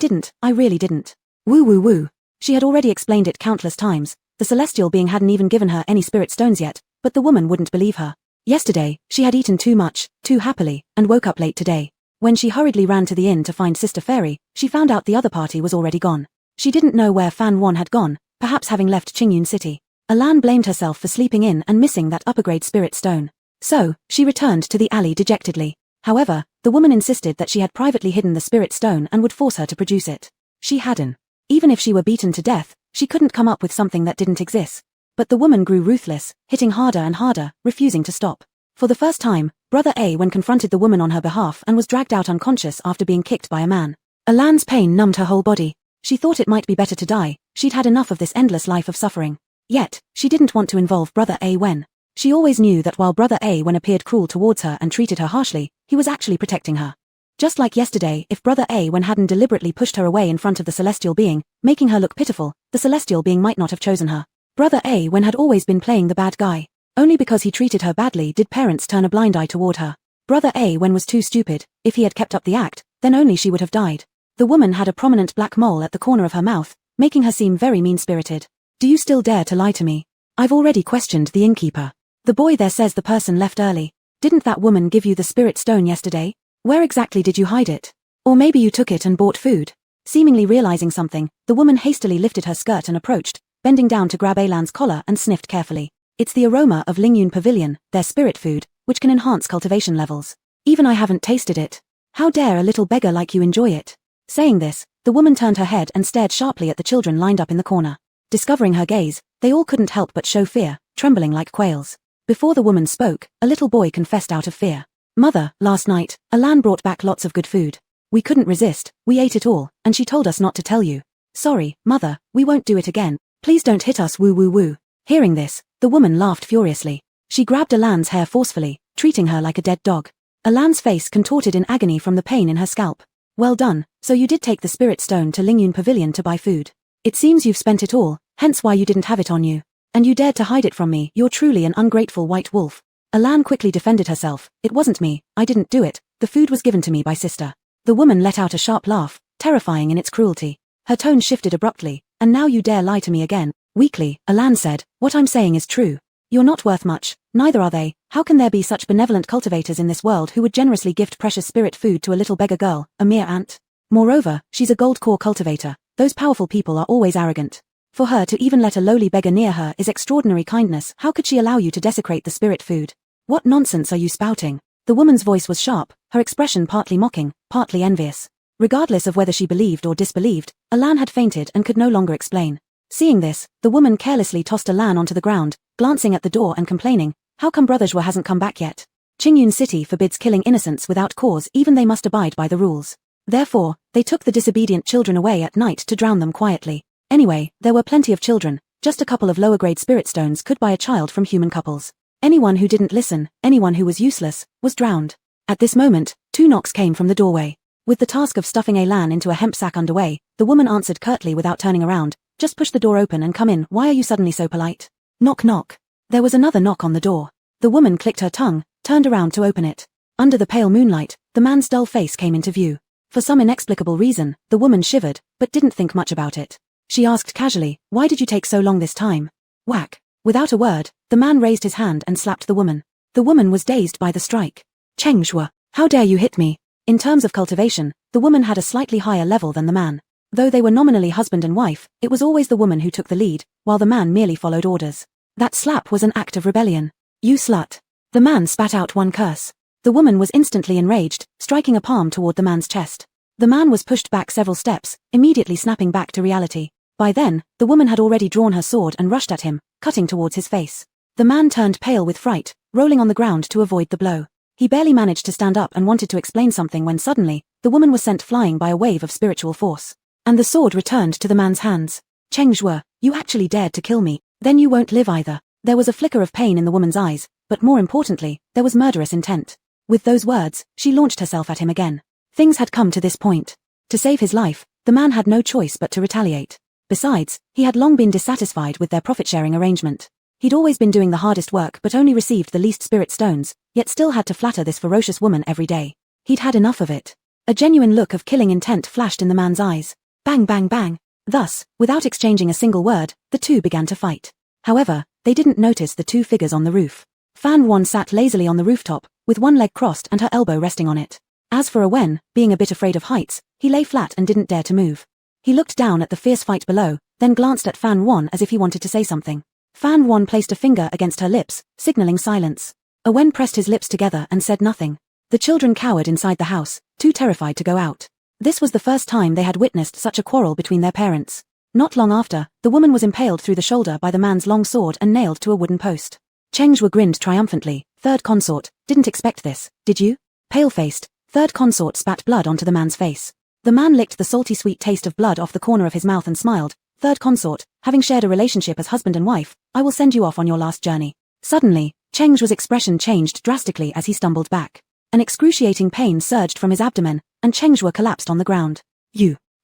really didn't. Woo woo woo. She had already explained it countless times. The celestial being hadn't even given her any spirit stones yet, but the woman wouldn't believe her. Yesterday, she had eaten too much, too happily, and woke up late today. When she hurriedly ran to the inn to find Sister Fairy, she found out the other party was already gone. She didn't know where Fan Wan had gone, perhaps having left Qingyun City. Alan blamed herself for sleeping in and missing that upper-grade spirit stone. So, she returned to the alley dejectedly. However, the woman insisted that she had privately hidden the spirit stone and would force her to produce it. She hadn't. Even if she were beaten to death, she couldn't come up with something that didn't exist. But the woman grew ruthless, hitting harder and harder, refusing to stop. For the first time, Brother A when confronted the woman on her behalf and was dragged out unconscious after being kicked by a man. Alan's pain numbed her whole body. She thought it might be better to die. She'd had enough of this endless life of suffering. Yet, she didn't want to involve Brother A when. She always knew that while Brother A when appeared cruel towards her and treated her harshly, he was actually protecting her. Just like yesterday, if Brother A when hadn't deliberately pushed her away in front of the celestial being, making her look pitiful, the celestial being might not have chosen her. Brother A when had always been playing the bad guy. Only because he treated her badly did parents turn a blind eye toward her. Brother A when was too stupid. If he had kept up the act, then only she would have died. The woman had a prominent black mole at the corner of her mouth, making her seem very mean-spirited. Do you still dare to lie to me? I've already questioned the innkeeper. The boy there says the person left early. Didn't that woman give you the spirit stone yesterday? Where exactly did you hide it? Or maybe you took it and bought food? Seemingly realizing something, the woman hastily lifted her skirt and approached, bending down to grab Alan's collar and sniffed carefully. It's the aroma of Lingyun Pavilion, their spirit food, which can enhance cultivation levels. Even I haven't tasted it. How dare a little beggar like you enjoy it? Saying this, the woman turned her head and stared sharply at the children lined up in the corner. Discovering her gaze, they all couldn't help but show fear, trembling like quails. Before the woman spoke, a little boy confessed out of fear. Mother, last night, Alan brought back lots of good food. We couldn't resist, we ate it all, and she told us not to tell you. Sorry, Mother, we won't do it again. Please don't hit us woo woo woo. Hearing this, the woman laughed furiously. She grabbed Alan's hair forcefully, treating her like a dead dog. Alan's face contorted in agony from the pain in her scalp. Well done, so you did take the spirit stone to Lingyun Pavilion to buy food. It seems you've spent it all, hence why you didn't have it on you. And you dared to hide it from me, you're truly an ungrateful white wolf. Alan quickly defended herself. It wasn't me, I didn't do it, the food was given to me by sister. The woman let out a sharp laugh, terrifying in its cruelty. Her tone shifted abruptly. And now you dare lie to me again. Weakly, Alan said, what I'm saying is true. You're not worth much, neither are they. How can there be such benevolent cultivators in this world who would generously gift precious spirit food to a little beggar girl, a mere ant? Moreover, she's a gold core cultivator. Those powerful people are always arrogant. For her to even let a lowly beggar near her is extraordinary kindness. How could she allow you to desecrate the spirit food? What nonsense are you spouting? The woman's voice was sharp, her expression partly mocking, partly envious. Regardless of whether she believed or disbelieved, Alan had fainted and could no longer explain. Seeing this, the woman carelessly tossed Alan onto the ground, glancing at the door and complaining, how come Brother Zhua hasn't come back yet? Qingyun City forbids killing innocents without cause, even they must abide by the rules. Therefore, they took the disobedient children away at night to drown them quietly. Anyway, there were plenty of children, just a couple of lower-grade spirit stones could buy a child from human couples. Anyone who didn't listen, anyone who was useless, was drowned. At this moment, 2 knocks came from the doorway. With the task of stuffing Alan into a hemp sack underway, the woman answered curtly without turning around, just push the door open and come in, why are you suddenly so polite? Knock knock. There was another knock on the door. The woman clicked her tongue, turned around to open it. Under the pale moonlight, the man's dull face came into view. For some inexplicable reason, the woman shivered, but didn't think much about it. She asked casually, why did you take so long this time? Whack. Without a word, the man raised his hand and slapped the woman. The woman was dazed by the strike. Cheng Zhua, how dare you hit me? In terms of cultivation, the woman had a slightly higher level than the man. Though they were nominally husband and wife, it was always the woman who took the lead, while the man merely followed orders. That slap was an act of rebellion. You slut. The man spat out one curse. The woman was instantly enraged, striking a palm toward the man's chest. The man was pushed back several steps, immediately snapping back to reality. By then, the woman had already drawn her sword and rushed at him, cutting towards his face. The man turned pale with fright, rolling on the ground to avoid the blow. He barely managed to stand up and wanted to explain something when suddenly, the woman was sent flying by a wave of spiritual force. And the sword returned to the man's hands. Cheng Zhua, you actually dared to kill me, then you won't live either. There was a flicker of pain in the woman's eyes, but more importantly, there was murderous intent. With those words, she launched herself at him again. Things had come to this point. To save his life, the man had no choice but to retaliate. Besides, he had long been dissatisfied with their profit-sharing arrangement. He'd always been doing the hardest work but only received the least spirit stones, yet still had to flatter this ferocious woman every day. He'd had enough of it. A genuine look of killing intent flashed in the man's eyes. Bang bang bang. Thus, without exchanging a single word, the two began to fight. However, they didn't notice the 2 figures on the roof. Fan Wan sat lazily on the rooftop, with one leg crossed and her elbow resting on it. As for Awen, being a bit afraid of heights, he lay flat and didn't dare to move. He looked down at the fierce fight below, then glanced at Fan Wan as if he wanted to say something. Fan Wan placed a finger against her lips, signaling silence. Awen pressed his lips together and said nothing. The children cowered inside the house, too terrified to go out. This was the first time they had witnessed such a quarrel between their parents. Not long after, the woman was impaled through the shoulder by the man's long sword and nailed to a wooden post. Cheng Zhua grinned triumphantly. Third consort, didn't expect this, did you? Pale-faced, third consort spat blood onto the man's face. The man licked the salty sweet taste of blood off the corner of his mouth and smiled. Third consort, having shared a relationship as husband and wife, I will send you off on your last journey. Suddenly, Cheng Zhua's expression changed drastically as he stumbled back. An excruciating pain surged from his abdomen, and Cheng Zhua collapsed on the ground.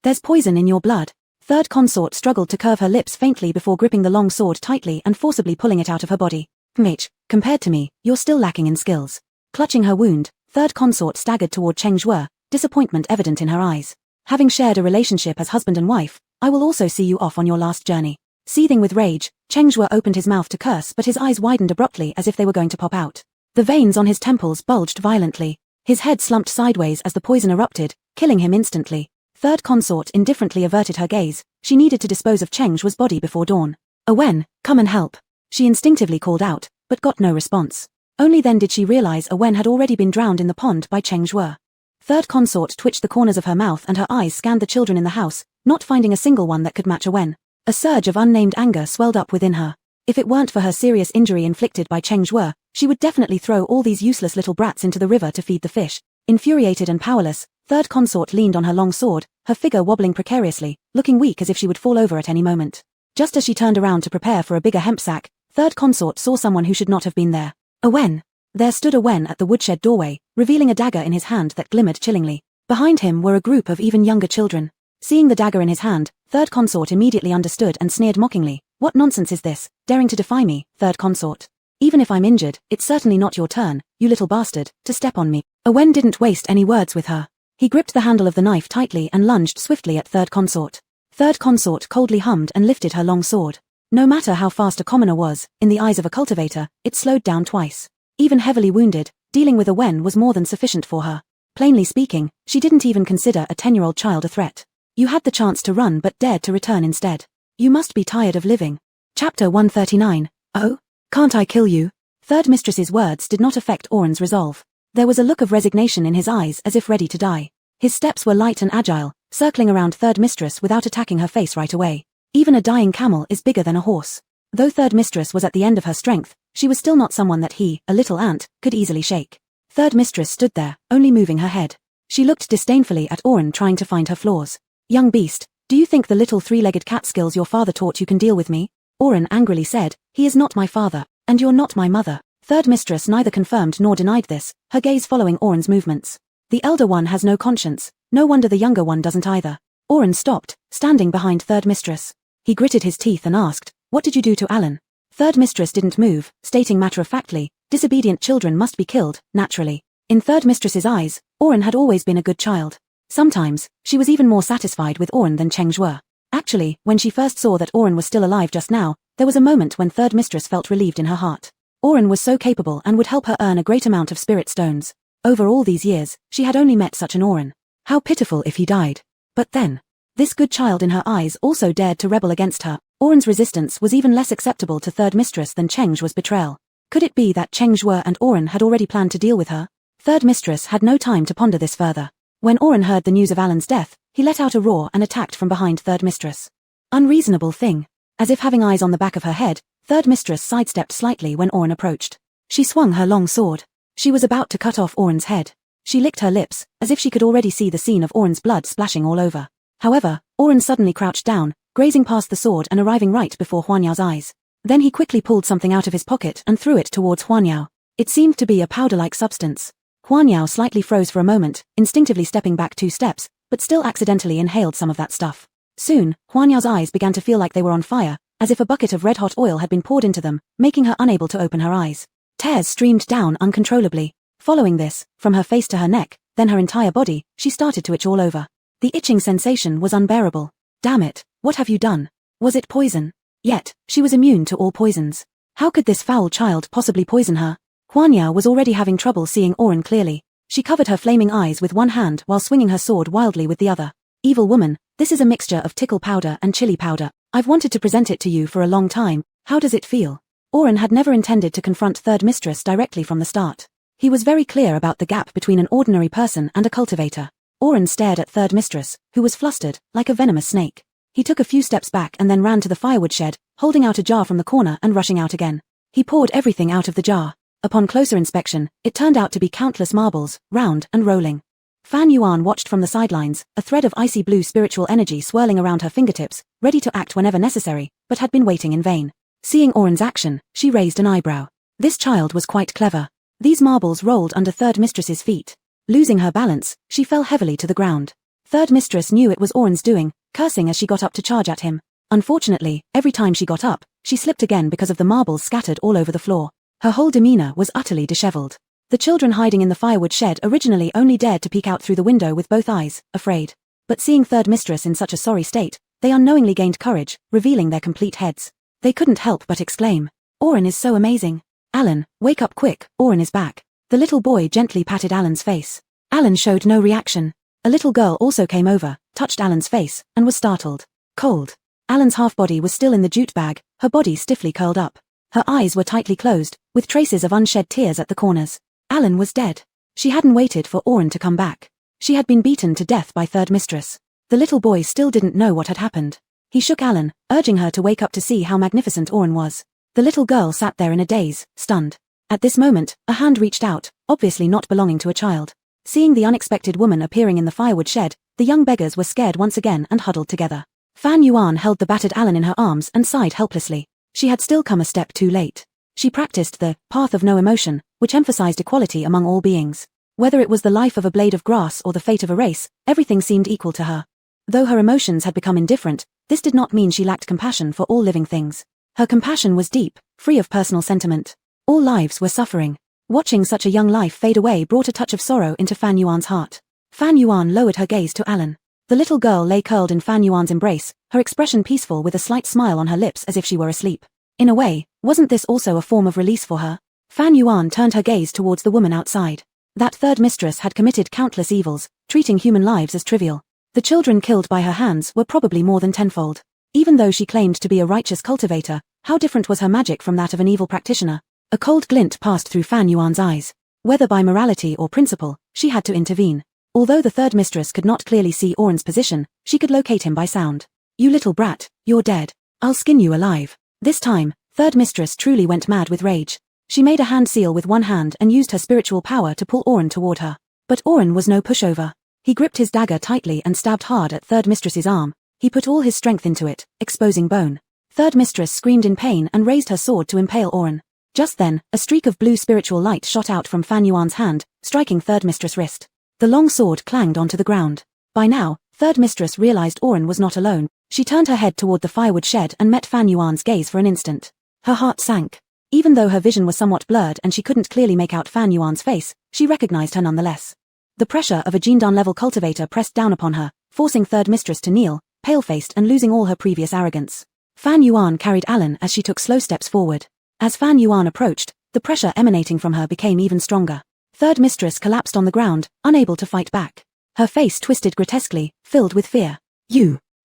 There's poison in your blood. Third consort struggled to curve her lips faintly before gripping the long sword tightly and forcibly pulling it out of her body. Mitch, compared to me, you're still lacking in skills. Clutching her wound, third consort staggered toward Cheng Zhua, disappointment evident in her eyes. Having shared a relationship as husband and wife, I will also see you off on your last journey. Seething with rage, Cheng Zhua opened his mouth to curse, but his eyes widened abruptly as if they were going to pop out. The veins on his temples bulged violently. His head slumped sideways as the poison erupted, killing him instantly. Third consort indifferently averted her gaze. She needed to dispose of Cheng Zhua's body before dawn. Awen, come and help. She instinctively called out, but got no response. Only then did she realize Awen had already been drowned in the pond by Cheng Zhua. Third consort twitched the corners of her mouth and her eyes scanned the children in the house, not finding a single one that could match Awen. A surge of unnamed anger swelled up within her. If it weren't for her serious injury inflicted by Cheng Zhua, she would definitely throw all these useless little brats into the river to feed the fish. Infuriated and powerless, third consort leaned on her long sword, her figure wobbling precariously, looking weak as if she would fall over at any moment. Just as she turned around to prepare for a bigger hemp sack, third consort saw someone who should not have been there. Awen. There stood a Wen at the woodshed doorway, revealing a dagger in his hand that glimmered chillingly. Behind him were a group of even younger children. Seeing the dagger in his hand, third consort immediately understood and sneered mockingly. What nonsense is this, daring to defy me, third consort? Even if I'm injured, it's certainly not your turn, you little bastard, to step on me. A Wen didn't waste any words with her. He gripped the handle of the knife tightly and lunged swiftly at third consort. Third consort coldly hummed and lifted her long sword. No matter how fast a commoner was, in the eyes of a cultivator, it slowed down twice. Even heavily wounded, dealing with a Wen was more than sufficient for her. Plainly speaking, she didn't even consider a 10-year-old child a threat. You had the chance to run but dared to return instead. You must be tired of living. Chapter 139. Oh? Can't I kill you? Third mistress's words did not affect Oren's resolve. There was a look of resignation in his eyes as if ready to die. His steps were light and agile, circling around third mistress without attacking her face right away. Even a dying camel is bigger than a horse. Though third mistress was at the end of her strength, she was still not someone that he, a little ant, could easily shake. Third mistress stood there, only moving her head. She looked disdainfully at Oren trying to find her flaws. Young beast, do you think the little three-legged cat skills your father taught you can deal with me? Oren angrily said, he is not my father, and you're not my mother. Third mistress neither confirmed nor denied this, her gaze following Oren's movements. The elder one has no conscience, no wonder the younger one doesn't either. Oren stopped, standing behind third mistress. He gritted his teeth and asked, what did you do to Alan? Third mistress didn't move, stating matter-of-factly, disobedient children must be killed, naturally. In third mistress's eyes, Oren had always been a good child. Sometimes, she was even more satisfied with Oren than Cheng Zhuo. Actually, when she first saw that Oren was still alive just now, there was a moment when third mistress felt relieved in her heart. Oren was so capable and would help her earn a great amount of spirit stones. Over all these years, she had only met such an Oren. How pitiful if he died. But then, this good child in her eyes also dared to rebel against her. Oren's resistance was even less acceptable to third mistress than Cheng Zhuo's betrayal. Could it be that Cheng Zhuo and Oren had already planned to deal with her? Third mistress had no time to ponder this further. When Oren heard the news of Alan's death, he let out a roar and attacked from behind third mistress. Unreasonable thing. As if having eyes on the back of her head, third mistress sidestepped slightly when Oren approached. She swung her long sword. She was about to cut off Oren's head. She licked her lips, as if she could already see the scene of Oren's blood splashing all over. However, Oren suddenly crouched down, grazing past the sword and arriving right before Huanyao's eyes. Then he quickly pulled something out of his pocket and threw it towards Huanyao. It seemed to be a powder-like substance. Huanyao slightly froze for a moment, instinctively stepping back 2 steps, but still accidentally inhaled some of that stuff. Soon, Huanyao's eyes began to feel like they were on fire, as if a bucket of red-hot oil had been poured into them, making her unable to open her eyes. Tears streamed down uncontrollably. Following this, from her face to her neck, then her entire body, she started to itch all over. The itching sensation was unbearable. Damn it, what have you done? Was it poison? Yet, she was immune to all poisons. How could this foul child possibly poison her? Huanyao was already having trouble seeing Oren clearly. She covered her flaming eyes with one hand while swinging her sword wildly with the other. Evil woman, this is a mixture of tickle powder and chili powder. I've wanted to present it to you for a long time. How does it feel? Oren had never intended to confront third mistress directly from the start. He was very clear about the gap between an ordinary person and a cultivator. Oren stared at third mistress, who was flustered, like a venomous snake. He took a few steps back and then ran to the firewood shed, holding out a jar from the corner and rushing out again. He poured everything out of the jar. Upon closer inspection, it turned out to be countless marbles, round and rolling. Fan Yuan watched from the sidelines, a thread of icy blue spiritual energy swirling around her fingertips, ready to act whenever necessary, but had been waiting in vain. Seeing Oren's action, she raised an eyebrow. This child was quite clever. These marbles rolled under third mistress's feet. Losing her balance, she fell heavily to the ground. Third mistress knew it was Oren's doing, cursing as she got up to charge at him. Unfortunately, every time she got up, she slipped again because of the marbles scattered all over the floor. Her whole demeanor was utterly disheveled. The children hiding in the firewood shed originally only dared to peek out through the window with both eyes, afraid. But seeing third mistress in such a sorry state, they unknowingly gained courage, revealing their complete heads. They couldn't help but exclaim, Oren is so amazing. Alan, wake up quick, Oren is back. The little boy gently patted Alan's face. Alan showed no reaction. A little girl also came over, touched Alan's face, and was startled. Cold. Alan's half-body was still in the jute bag, her body stiffly curled up. Her eyes were tightly closed, with traces of unshed tears at the corners. Alan was dead. She hadn't waited for Oren to come back. She had been beaten to death by third mistress. The little boy still didn't know what had happened. He shook Alan, urging her to wake up to see how magnificent Oren was. The little girl sat there in a daze, stunned. At this moment, a hand reached out, obviously not belonging to a child. Seeing the unexpected woman appearing in the firewood shed, the young beggars were scared once again and huddled together. Fan Yuan held the battered Alan in her arms and sighed helplessly. She had still come a step too late. She practiced the path of no emotion, which emphasized equality among all beings. Whether it was the life of a blade of grass or the fate of a race, everything seemed equal to her. Though her emotions had become indifferent, this did not mean she lacked compassion for all living things. Her compassion was deep, free of personal sentiment. All lives were suffering. Watching such a young life fade away brought a touch of sorrow into Fan Yuan's heart. Fan Yuan lowered her gaze to Alan. The little girl lay curled in Fan Yuan's embrace, her expression peaceful with a slight smile on her lips as if she were asleep. In a way, wasn't this also a form of release for her? Fan Yuan turned her gaze towards the woman outside. That third mistress had committed countless evils, treating human lives as trivial. The children killed by her hands were probably more than tenfold. Even though she claimed to be a righteous cultivator, how different was her magic from that of an evil practitioner? A cold glint passed through Fan Yuan's eyes. Whether by morality or principle, she had to intervene. Although the third mistress could not clearly see Oren's position, she could locate him by sound. You little brat, you're dead. I'll skin you alive. This time, third mistress truly went mad with rage. She made a hand seal with one hand and used her spiritual power to pull Oren toward her. But Oren was no pushover. He gripped his dagger tightly and stabbed hard at third mistress's arm. He put all his strength into it, exposing bone. Third mistress screamed in pain and raised her sword to impale Oren. Just then, a streak of blue spiritual light shot out from Fan Yuan's hand, striking third mistress' wrist. The long sword clanged onto the ground. By now, third mistress realized Oren was not alone. She turned her head toward the firewood shed and met Fan Yuan's gaze for an instant. Her heart sank. Even though her vision was somewhat blurred and she couldn't clearly make out Fan Yuan's face, she recognized her nonetheless. The pressure of a Jindan-level cultivator pressed down upon her, forcing third mistress to kneel, pale-faced and losing all her previous arrogance. Fan Yuan carried Alan as she took slow steps forward. As Fan Yuan approached, the pressure emanating from her became even stronger. Third mistress collapsed on the ground, unable to fight back. Her face twisted grotesquely, filled with fear.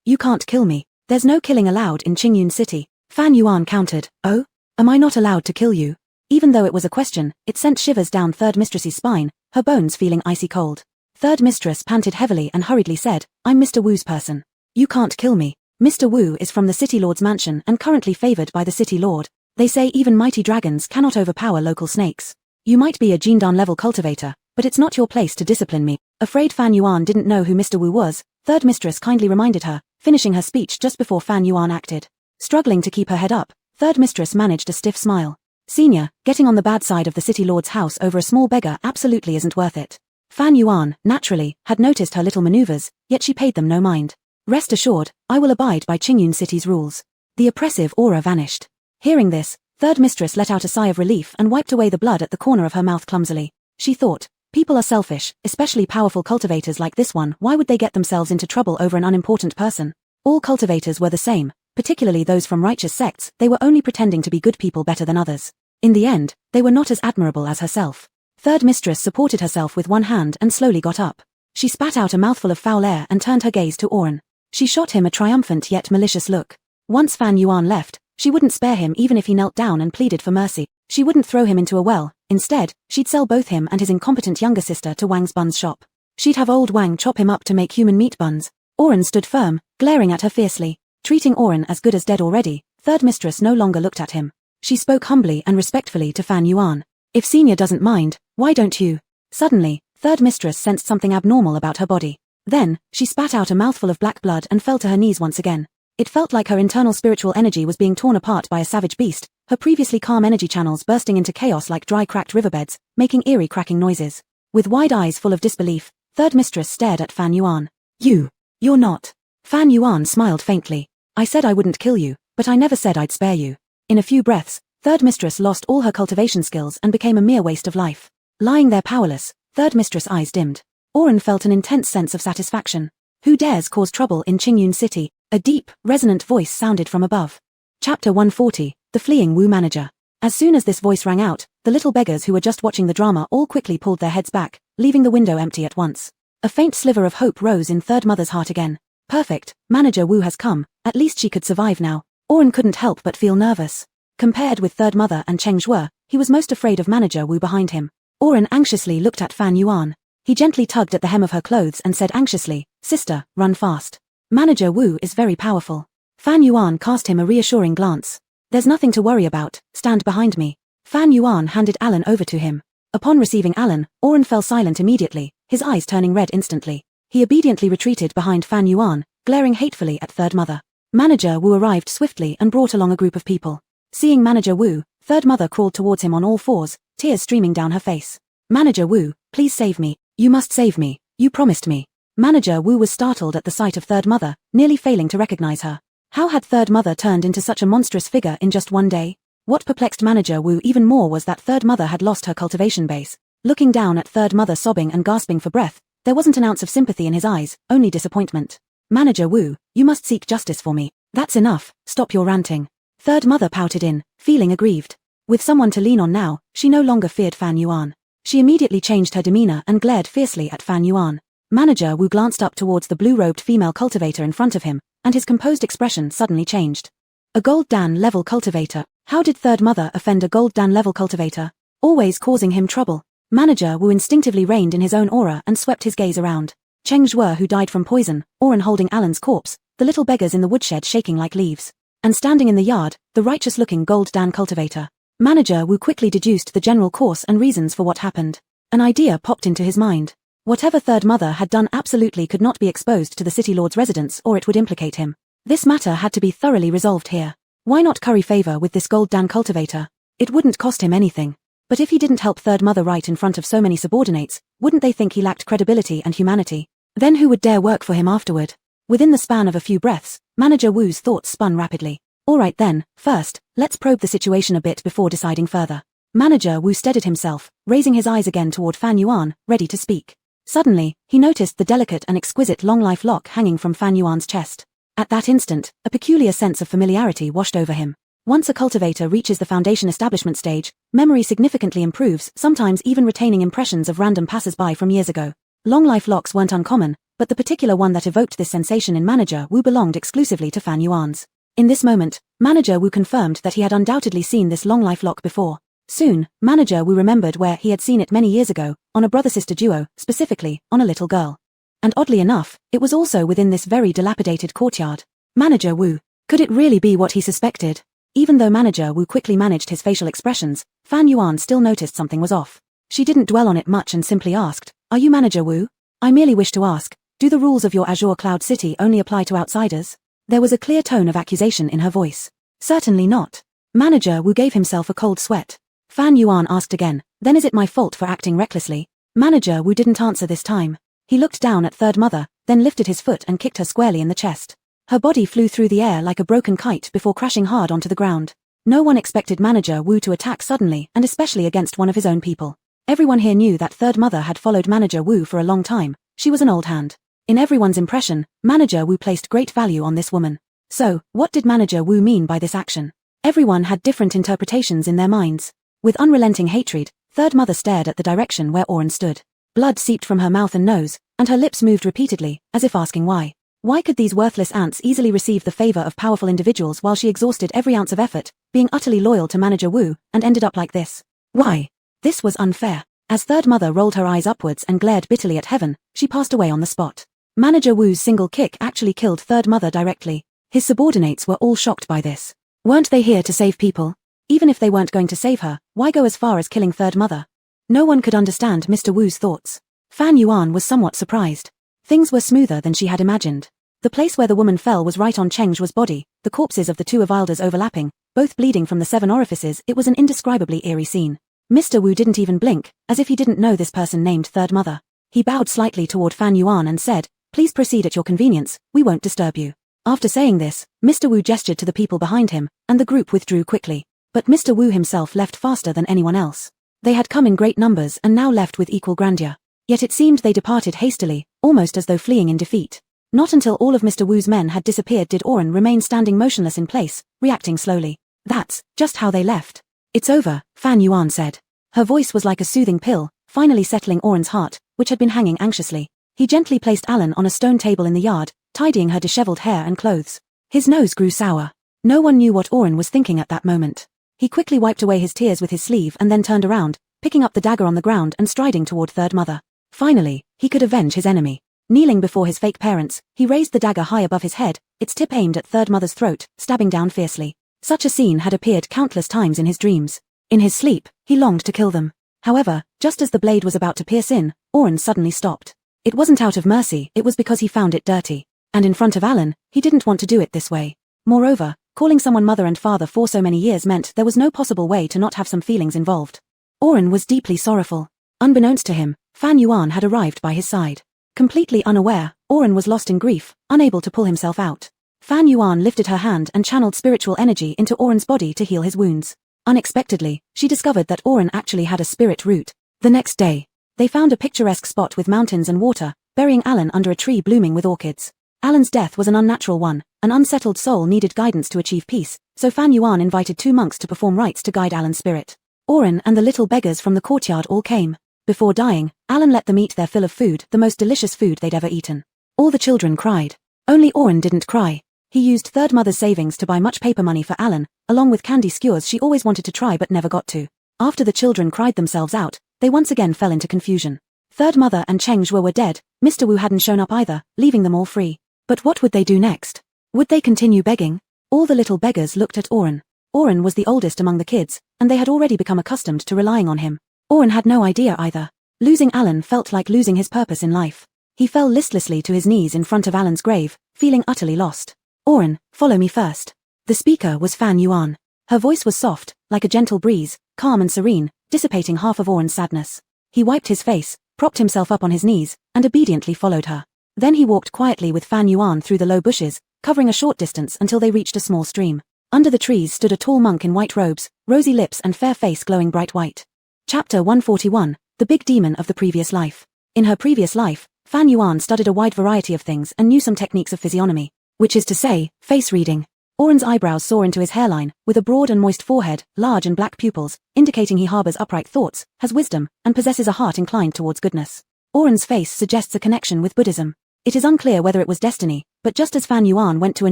You can't kill me. There's no killing allowed in Qingyun City. Fan Yuan countered. Oh? Am I not allowed to kill you? Even though it was a question, it sent shivers down third mistress's spine, her bones feeling icy cold. Third mistress panted heavily and hurriedly said, I'm Mr. Wu's person. You can't kill me. Mr. Wu is from the City Lord's mansion and currently favored by the City Lord. They say even mighty dragons cannot overpower local snakes. You might be a Jindan-level cultivator, but it's not your place to discipline me. Afraid Fan Yuan didn't know who Mr. Wu was, third mistress kindly reminded her, finishing her speech just before Fan Yuan acted. Struggling to keep her head up, third mistress managed a stiff smile. Senior, getting on the bad side of the City Lord's house over a small beggar absolutely isn't worth it. Fan Yuan, naturally, had noticed her little maneuvers, yet she paid them no mind. Rest assured, I will abide by Qingyun City's rules. The oppressive aura vanished. Hearing this, third mistress let out a sigh of relief and wiped away the blood at the corner of her mouth clumsily. She thought, people are selfish, especially powerful cultivators like this one. Why would they get themselves into trouble over an unimportant person? All cultivators were the same, particularly those from righteous sects. They were only pretending to be good people better than others. In the end, they were not as admirable as herself. Third mistress supported herself with one hand and slowly got up. She spat out a mouthful of foul air and turned her gaze to Oren. She shot him a triumphant yet malicious look. Once Fan Yuan left, she wouldn't spare him even if he knelt down and pleaded for mercy. She wouldn't throw him into a well. Instead, she'd sell both him and his incompetent younger sister to Wang's buns shop. She'd have old Wang chop him up to make human meat buns. Oren stood firm, glaring at her fiercely. Treating Oren as good as dead already, third mistress no longer looked at him. She spoke humbly and respectfully to Fan Yuan. If senior doesn't mind, why don't you? Suddenly, third mistress sensed something abnormal about her body. Then, she spat out a mouthful of black blood and fell to her knees once again. It felt like her internal spiritual energy was being torn apart by a savage beast, her previously calm energy channels bursting into chaos like dry cracked riverbeds, making eerie cracking noises. With wide eyes full of disbelief, third mistress stared at Fan Yuan. You're not. Fan Yuan smiled faintly. I said I wouldn't kill you, but I never said I'd spare you. In a few breaths, third mistress lost all her cultivation skills and became a mere waste of life. Lying there powerless, third mistress' eyes dimmed. Oren felt an intense sense of satisfaction. Who dares cause trouble in Qingyun City? A deep, resonant voice sounded from above. Chapter 140, The Fleeing Wu Manager. As soon as this voice rang out, the little beggars who were just watching the drama all quickly pulled their heads back, leaving the window empty at once. A faint sliver of hope rose in third mother's heart again. Perfect, Manager Wu has come, at least she could survive now. Oren couldn't help but feel nervous. Compared with third mother and Cheng Zhuo, he was most afraid of Manager Wu behind him. Oren anxiously looked at Fan Yuan. He gently tugged at the hem of her clothes and said anxiously, Sister, run fast. Manager Wu is very powerful. Fan Yuan cast him a reassuring glance. There's nothing to worry about, stand behind me. Fan Yuan handed Alan over to him. Upon receiving Alan, Oren fell silent immediately, his eyes turning red instantly. He obediently retreated behind Fan Yuan, glaring hatefully at third mother. Manager Wu arrived swiftly and brought along a group of people. Seeing Manager Wu, third mother crawled towards him on all fours, tears streaming down her face. Manager Wu, please save me. You must save me. You promised me. Manager Wu was startled at the sight of Third Mother, nearly failing to recognize her. How had Third Mother turned into such a monstrous figure in just one day? What perplexed Manager Wu even more was that Third Mother had lost her cultivation base. Looking down at Third Mother sobbing and gasping for breath, there wasn't an ounce of sympathy in his eyes, only disappointment. Manager Wu, you must seek justice for me. That's enough, stop your ranting. Third Mother pouted in, feeling aggrieved. With someone to lean on now, she no longer feared Fan Yuan. She immediately changed her demeanor and glared fiercely at Fan Yuan. Manager Wu glanced up towards the blue-robed female cultivator in front of him, and his composed expression suddenly changed. A Gold Dan level cultivator. How did Third Mother offend a Gold Dan level cultivator? Always causing him trouble. Manager Wu instinctively reined in his own aura and swept his gaze around. Cheng Zhuo who died from poison, Oren holding Alan's corpse, the little beggars in the woodshed shaking like leaves. And standing in the yard, the righteous-looking Gold Dan cultivator. Manager Wu quickly deduced the general course and reasons for what happened. An idea popped into his mind. Whatever Third Mother had done absolutely could not be exposed to the City Lord's residence or it would implicate him. This matter had to be thoroughly resolved here. Why not curry favor with this Gold Dan cultivator? It wouldn't cost him anything. But if he didn't help Third Mother right in front of so many subordinates, wouldn't they think he lacked credibility and humanity? Then who would dare work for him afterward? Within the span of a few breaths, Manager Wu's thoughts spun rapidly. Alright then, first, let's probe the situation a bit before deciding further. Manager Wu steadied himself, raising his eyes again toward Fan Yuan, ready to speak. Suddenly, he noticed the delicate and exquisite long-life lock hanging from Fan Yuan's chest. At that instant, a peculiar sense of familiarity washed over him. Once a cultivator reaches the foundation establishment stage, memory significantly improves, sometimes even retaining impressions of random passers-by from years ago. Long-life locks weren't uncommon, but the particular one that evoked this sensation in Manager Wu belonged exclusively to Fan Yuan's. In this moment, Manager Wu confirmed that he had undoubtedly seen this long-life lock before. Soon, Manager Wu remembered where he had seen it many years ago, on a brother-sister duo, specifically, on a little girl. And oddly enough, it was also within this very dilapidated courtyard. Manager Wu. Could it really be what he suspected? Even though Manager Wu quickly managed his facial expressions, Fan Yuan still noticed something was off. She didn't dwell on it much and simply asked, "Are you Manager Wu?" "I merely wish to ask, do the rules of your Azure Cloud City only apply to outsiders?" There was a clear tone of accusation in her voice. "Certainly not." Manager Wu gave himself a cold sweat. Fan Yuan asked again, "Then is it my fault for acting recklessly?" Manager Wu didn't answer this time. He looked down at Third Mother, then lifted his foot and kicked her squarely in the chest. Her body flew through the air like a broken kite before crashing hard onto the ground. No one expected Manager Wu to attack suddenly and especially against one of his own people. Everyone here knew that Third Mother had followed Manager Wu for a long time. She was an old hand. In everyone's impression, Manager Wu placed great value on this woman. So, what did Manager Wu mean by this action? Everyone had different interpretations in their minds. With unrelenting hatred, Third Mother stared at the direction where Oren stood. Blood seeped from her mouth and nose, and her lips moved repeatedly, as if asking why. Why could these worthless ants easily receive the favor of powerful individuals while she exhausted every ounce of effort, being utterly loyal to Manager Wu, and ended up like this? Why? This was unfair. As Third Mother rolled her eyes upwards and glared bitterly at heaven, she passed away on the spot. Manager Wu's single kick actually killed Third Mother directly. His subordinates were all shocked by this. Weren't they here to save people? Even if they weren't going to save her, why go as far as killing Third Mother? No one could understand Mr. Wu's thoughts. Fan Yuan was somewhat surprised. Things were smoother than she had imagined. The place where the woman fell was right on Cheng Zhuo's body, the corpses of the two Avilders overlapping, both bleeding from the 7 orifices. It was an indescribably eerie scene. Mr. Wu didn't even blink, as if he didn't know this person named Third Mother. He bowed slightly toward Fan Yuan and said, "Please proceed at your convenience, we won't disturb you." After saying this, Mr. Wu gestured to the people behind him, and the group withdrew quickly. But Mr. Wu himself left faster than anyone else. They had come in great numbers and now left with equal grandeur. Yet it seemed they departed hastily, almost as though fleeing in defeat. Not until all of Mr. Wu's men had disappeared did Oren remain standing motionless in place, reacting slowly. "That's just how they left." "It's over," Fan Yuan said. Her voice was like a soothing pill, finally settling Oren's heart, which had been hanging anxiously. He gently placed Alan on a stone table in the yard, tidying her disheveled hair and clothes. His nose grew sour. No one knew what Oren was thinking at that moment. He quickly wiped away his tears with his sleeve and then turned around, picking up the dagger on the ground and striding toward Third Mother. Finally, he could avenge his enemy. Kneeling before his fake parents, he raised the dagger high above his head, its tip aimed at Third Mother's throat, stabbing down fiercely. Such a scene had appeared countless times in his dreams. In his sleep, he longed to kill them. However, just as the blade was about to pierce in, Oren suddenly stopped. It wasn't out of mercy, it was because he found it dirty. And in front of Alan, he didn't want to do it this way. Moreover, calling someone mother and father for so many years meant there was no possible way to not have some feelings involved. Oren was deeply sorrowful. Unbeknownst to him, Fan Yuan had arrived by his side. Completely unaware, Oren was lost in grief, unable to pull himself out. Fan Yuan lifted her hand and channeled spiritual energy into Oren's body to heal his wounds. Unexpectedly, she discovered that Oren actually had a spirit root. The next day, they found a picturesque spot with mountains and water, burying Alan under a tree blooming with orchids. Alan's death was an unnatural one. An unsettled soul needed guidance to achieve peace, so Fan Yuan invited 2 monks to perform rites to guide Alan's spirit. Oren and the little beggars from the courtyard all came. Before dying, Alan let them eat their fill of food, the most delicious food they'd ever eaten. All the children cried. Only Oren didn't cry. He used third mother's savings to buy much paper money for Alan, along with candy skewers she always wanted to try but never got to. After the children cried themselves out, they once again fell into confusion. Third mother and Cheng Zhuo were dead, Mr. Wu hadn't shown up either, leaving them all free. But what would they do next? Would they continue begging? All the little beggars looked at Oren. Oren was the oldest among the kids, and they had already become accustomed to relying on him. Oren had no idea either. Losing Alan felt like losing his purpose in life. He fell listlessly to his knees in front of Alan's grave, feeling utterly lost. Oren, follow me first. The speaker was Fan Yuan. Her voice was soft, like a gentle breeze, calm and serene, dissipating half of Oren's sadness. He wiped his face, propped himself up on his knees, and obediently followed her. Then he walked quietly with Fan Yuan through the low bushes, covering a short distance until they reached a small stream. Under the trees stood a tall monk in white robes, rosy lips and fair face glowing bright white. Chapter 141, The Big Demon of the Previous Life. In her previous life, Fan Yuan studied a wide variety of things and knew some techniques of physiognomy, which is to say, face reading. Oren's eyebrows soar into his hairline, with a broad and moist forehead, large and black pupils, indicating he harbors upright thoughts, has wisdom, and possesses a heart inclined towards goodness. Oren's face suggests a connection with Buddhism. It is unclear whether it was destiny, but just as Fan Yuan went to a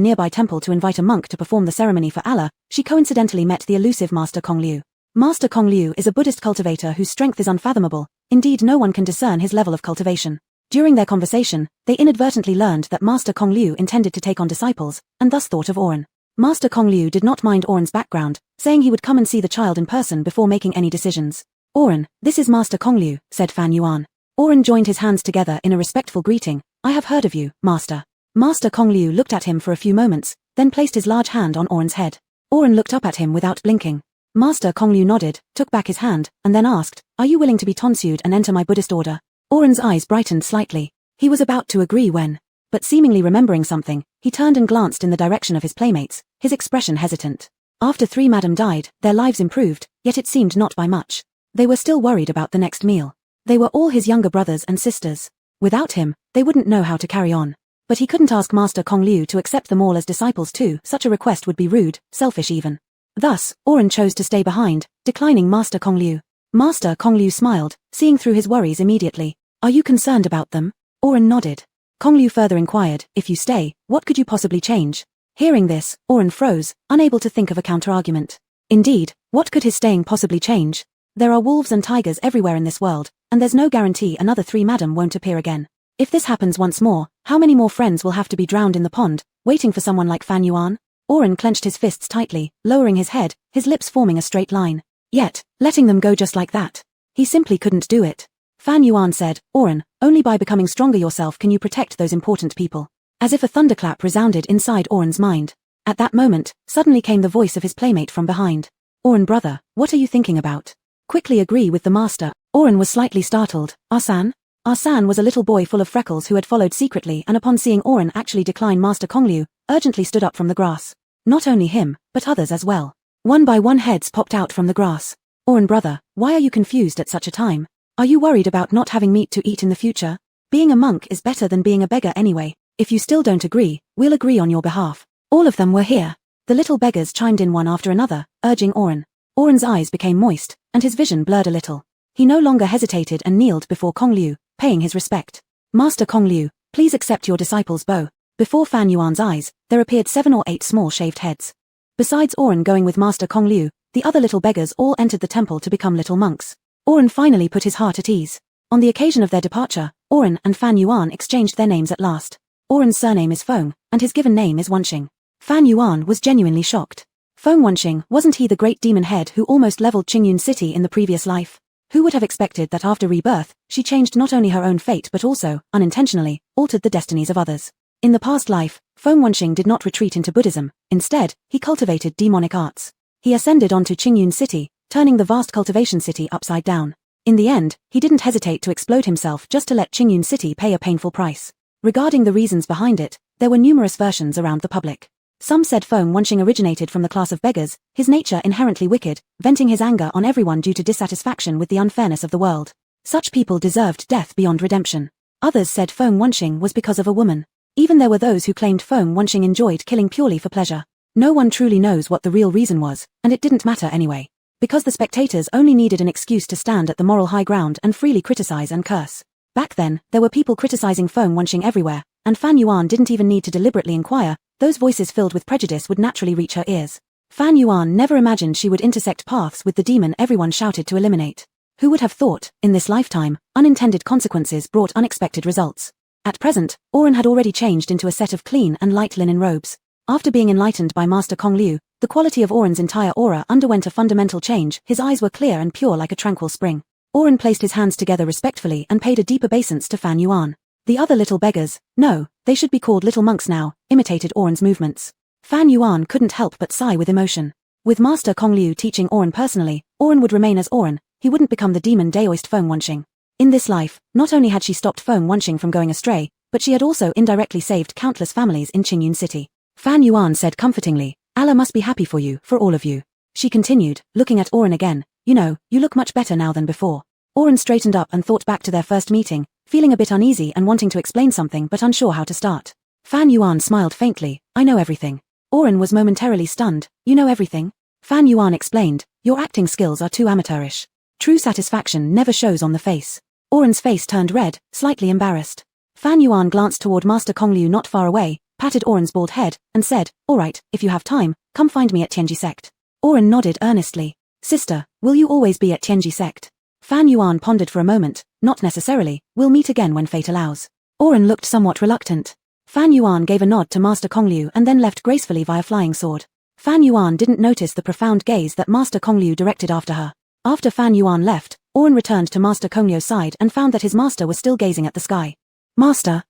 nearby temple to invite a monk to perform the ceremony for Allah, she coincidentally met the elusive Master Kong Liu. Master Kong Liu is a Buddhist cultivator whose strength is unfathomable, indeed no one can discern his level of cultivation. During their conversation, they inadvertently learned that Master Kong Liu intended to take on disciples, and thus thought of Oren. Master Kong Liu did not mind Oren's background, saying he would come and see the child in person before making any decisions. Oren, this is Master Kong Liu, said Fan Yuan. Oren joined his hands together in a respectful greeting. I have heard of you, Master. Master Kong Liu looked at him for a few moments, then placed his large hand on Oren's head. Oren looked up at him without blinking. Master Kong Liu nodded, took back his hand, and then asked, Are you willing to be tonsued and enter my Buddhist order? Oren's eyes brightened slightly. He was about to agree when, but seemingly remembering something, he turned and glanced in the direction of his playmates, his expression hesitant. After 3 madam died, their lives improved, yet it seemed not by much. They were still worried about the next meal. They were all his younger brothers and sisters. Without him, they wouldn't know how to carry on. But he couldn't ask Master Kong Liu to accept them all as disciples too, such a request would be rude, selfish even. Thus, Oren chose to stay behind, declining Master Kong Liu. Master Kong Liu smiled, seeing through his worries immediately. Are you concerned about them? Oren nodded. Kong Liu further inquired, if you stay, what could you possibly change? Hearing this, Oren froze, unable to think of a counter-argument. Indeed, what could his staying possibly change? There are wolves and tigers everywhere in this world, and there's no guarantee another 3 madam won't appear again. If this happens once more, how many more friends will have to be drowned in the pond, waiting for someone like Fan Yuan? Oren clenched his fists tightly, lowering his head, his lips forming a straight line. Yet, letting them go just like that. He simply couldn't do it. Fan Yuan said, Oren, only by becoming stronger yourself can you protect those important people. As if a thunderclap resounded inside Oren's mind. At that moment, suddenly came the voice of his playmate from behind. Oren brother, what are you thinking about? Quickly agree with the master. Oren was slightly startled. Arsan? Arsan was a little boy full of freckles who had followed secretly and upon seeing Oren actually decline Master Kong Liu, urgently stood up from the grass. Not only him, but others as well. One by one heads popped out from the grass. Oren brother, why are you confused at such a time? Are you worried about not having meat to eat in the future? Being a monk is better than being a beggar anyway. If you still don't agree, we'll agree on your behalf. All of them were here. The little beggars chimed in one after another, urging Oren. Oren's eyes became moist, and his vision blurred a little. He no longer hesitated and kneeled before Kong Liu, paying his respect. Master Kong Liu, please accept your disciple's bow. Before Fan Yuan's eyes, there appeared 7 or 8 small shaved heads. Besides Oren going with Master Kong Liu, the other little beggars all entered the temple to become little monks. Oren finally put his heart at ease. On the occasion of their departure, Oren and Fan Yuan exchanged their names at last. Oren's surname is Feng, and his given name is Wanxing. Fan Yuan was genuinely shocked. Feng Wanxing, wasn't he the great demon head who almost leveled Qingyun City in the previous life? Who would have expected that after rebirth, she changed not only her own fate but also, unintentionally, altered the destinies of others? In the past life, Feng Wanxing did not retreat into Buddhism. Instead, he cultivated demonic arts. He ascended onto Qingyun City, turning the vast cultivation city upside down. In the end, he didn't hesitate to explode himself just to let Qingyun City pay a painful price. Regarding the reasons behind it, there were numerous versions around the public. Some said Feng Wanqing originated from the class of beggars, his nature inherently wicked, venting his anger on everyone due to dissatisfaction with the unfairness of the world. Such people deserved death beyond redemption. Others said Feng Wanqing was because of a woman. Even there were those who claimed Feng Wanqing enjoyed killing purely for pleasure. No one truly knows what the real reason was, and it didn't matter anyway. Because the spectators only needed an excuse to stand at the moral high ground and freely criticize and curse. Back then, there were people criticizing Feng Wanqing everywhere, and Fan Yuan didn't even need to deliberately inquire. Those voices filled with prejudice would naturally reach her ears. Fan Yuan never imagined she would intersect paths with the demon everyone shouted to eliminate. Who would have thought, in this lifetime, unintended consequences brought unexpected results? At present, Oren had already changed into a set of clean and light linen robes. After being enlightened by Master Kong Liu, the quality of Oren's entire aura underwent a fundamental change. His eyes were clear and pure like a tranquil spring. Oren placed his hands together respectfully and paid a deep obeisance to Fan Yuan. The other little beggars, no, they should be called little monks now, imitated Oren's movements. Fan Yuan couldn't help but sigh with emotion. With Master Kong Liu teaching Oren personally, Oren would remain as Oren, he wouldn't become the demon Daoist Feng Wanqing. In this life, not only had she stopped Feng Wanqing from going astray, but she had also indirectly saved countless families in Qingyun City. Fan Yuan said comfortingly, Allah must be happy for you, for all of you. She continued, looking at Oren again, you know, you look much better now than before. Oren straightened up and thought back to their first meeting, feeling a bit uneasy and wanting to explain something but unsure how to start. Fan Yuan smiled faintly, I know everything. Oren was momentarily stunned, you know everything? Fan Yuan explained, your acting skills are too amateurish. True satisfaction never shows on the face. Oren's face turned red, slightly embarrassed. Fan Yuan glanced toward Master Kong Liu not far away, patted Oren's bald head, and said, all right, if you have time, come find me at Tianji sect. Oren nodded earnestly. Sister, will you always be at Tianji sect? Fan Yuan pondered for a moment, not necessarily, we'll meet again when fate allows. Oren looked somewhat reluctant. Fan Yuan gave a nod to Master Kong Liu and then left gracefully via flying sword. Fan Yuan didn't notice the profound gaze that Master Kong Liu directed after her. After Fan Yuan left, Oren returned to Master Kong Liu's side and found that his master was still gazing at the sky. Master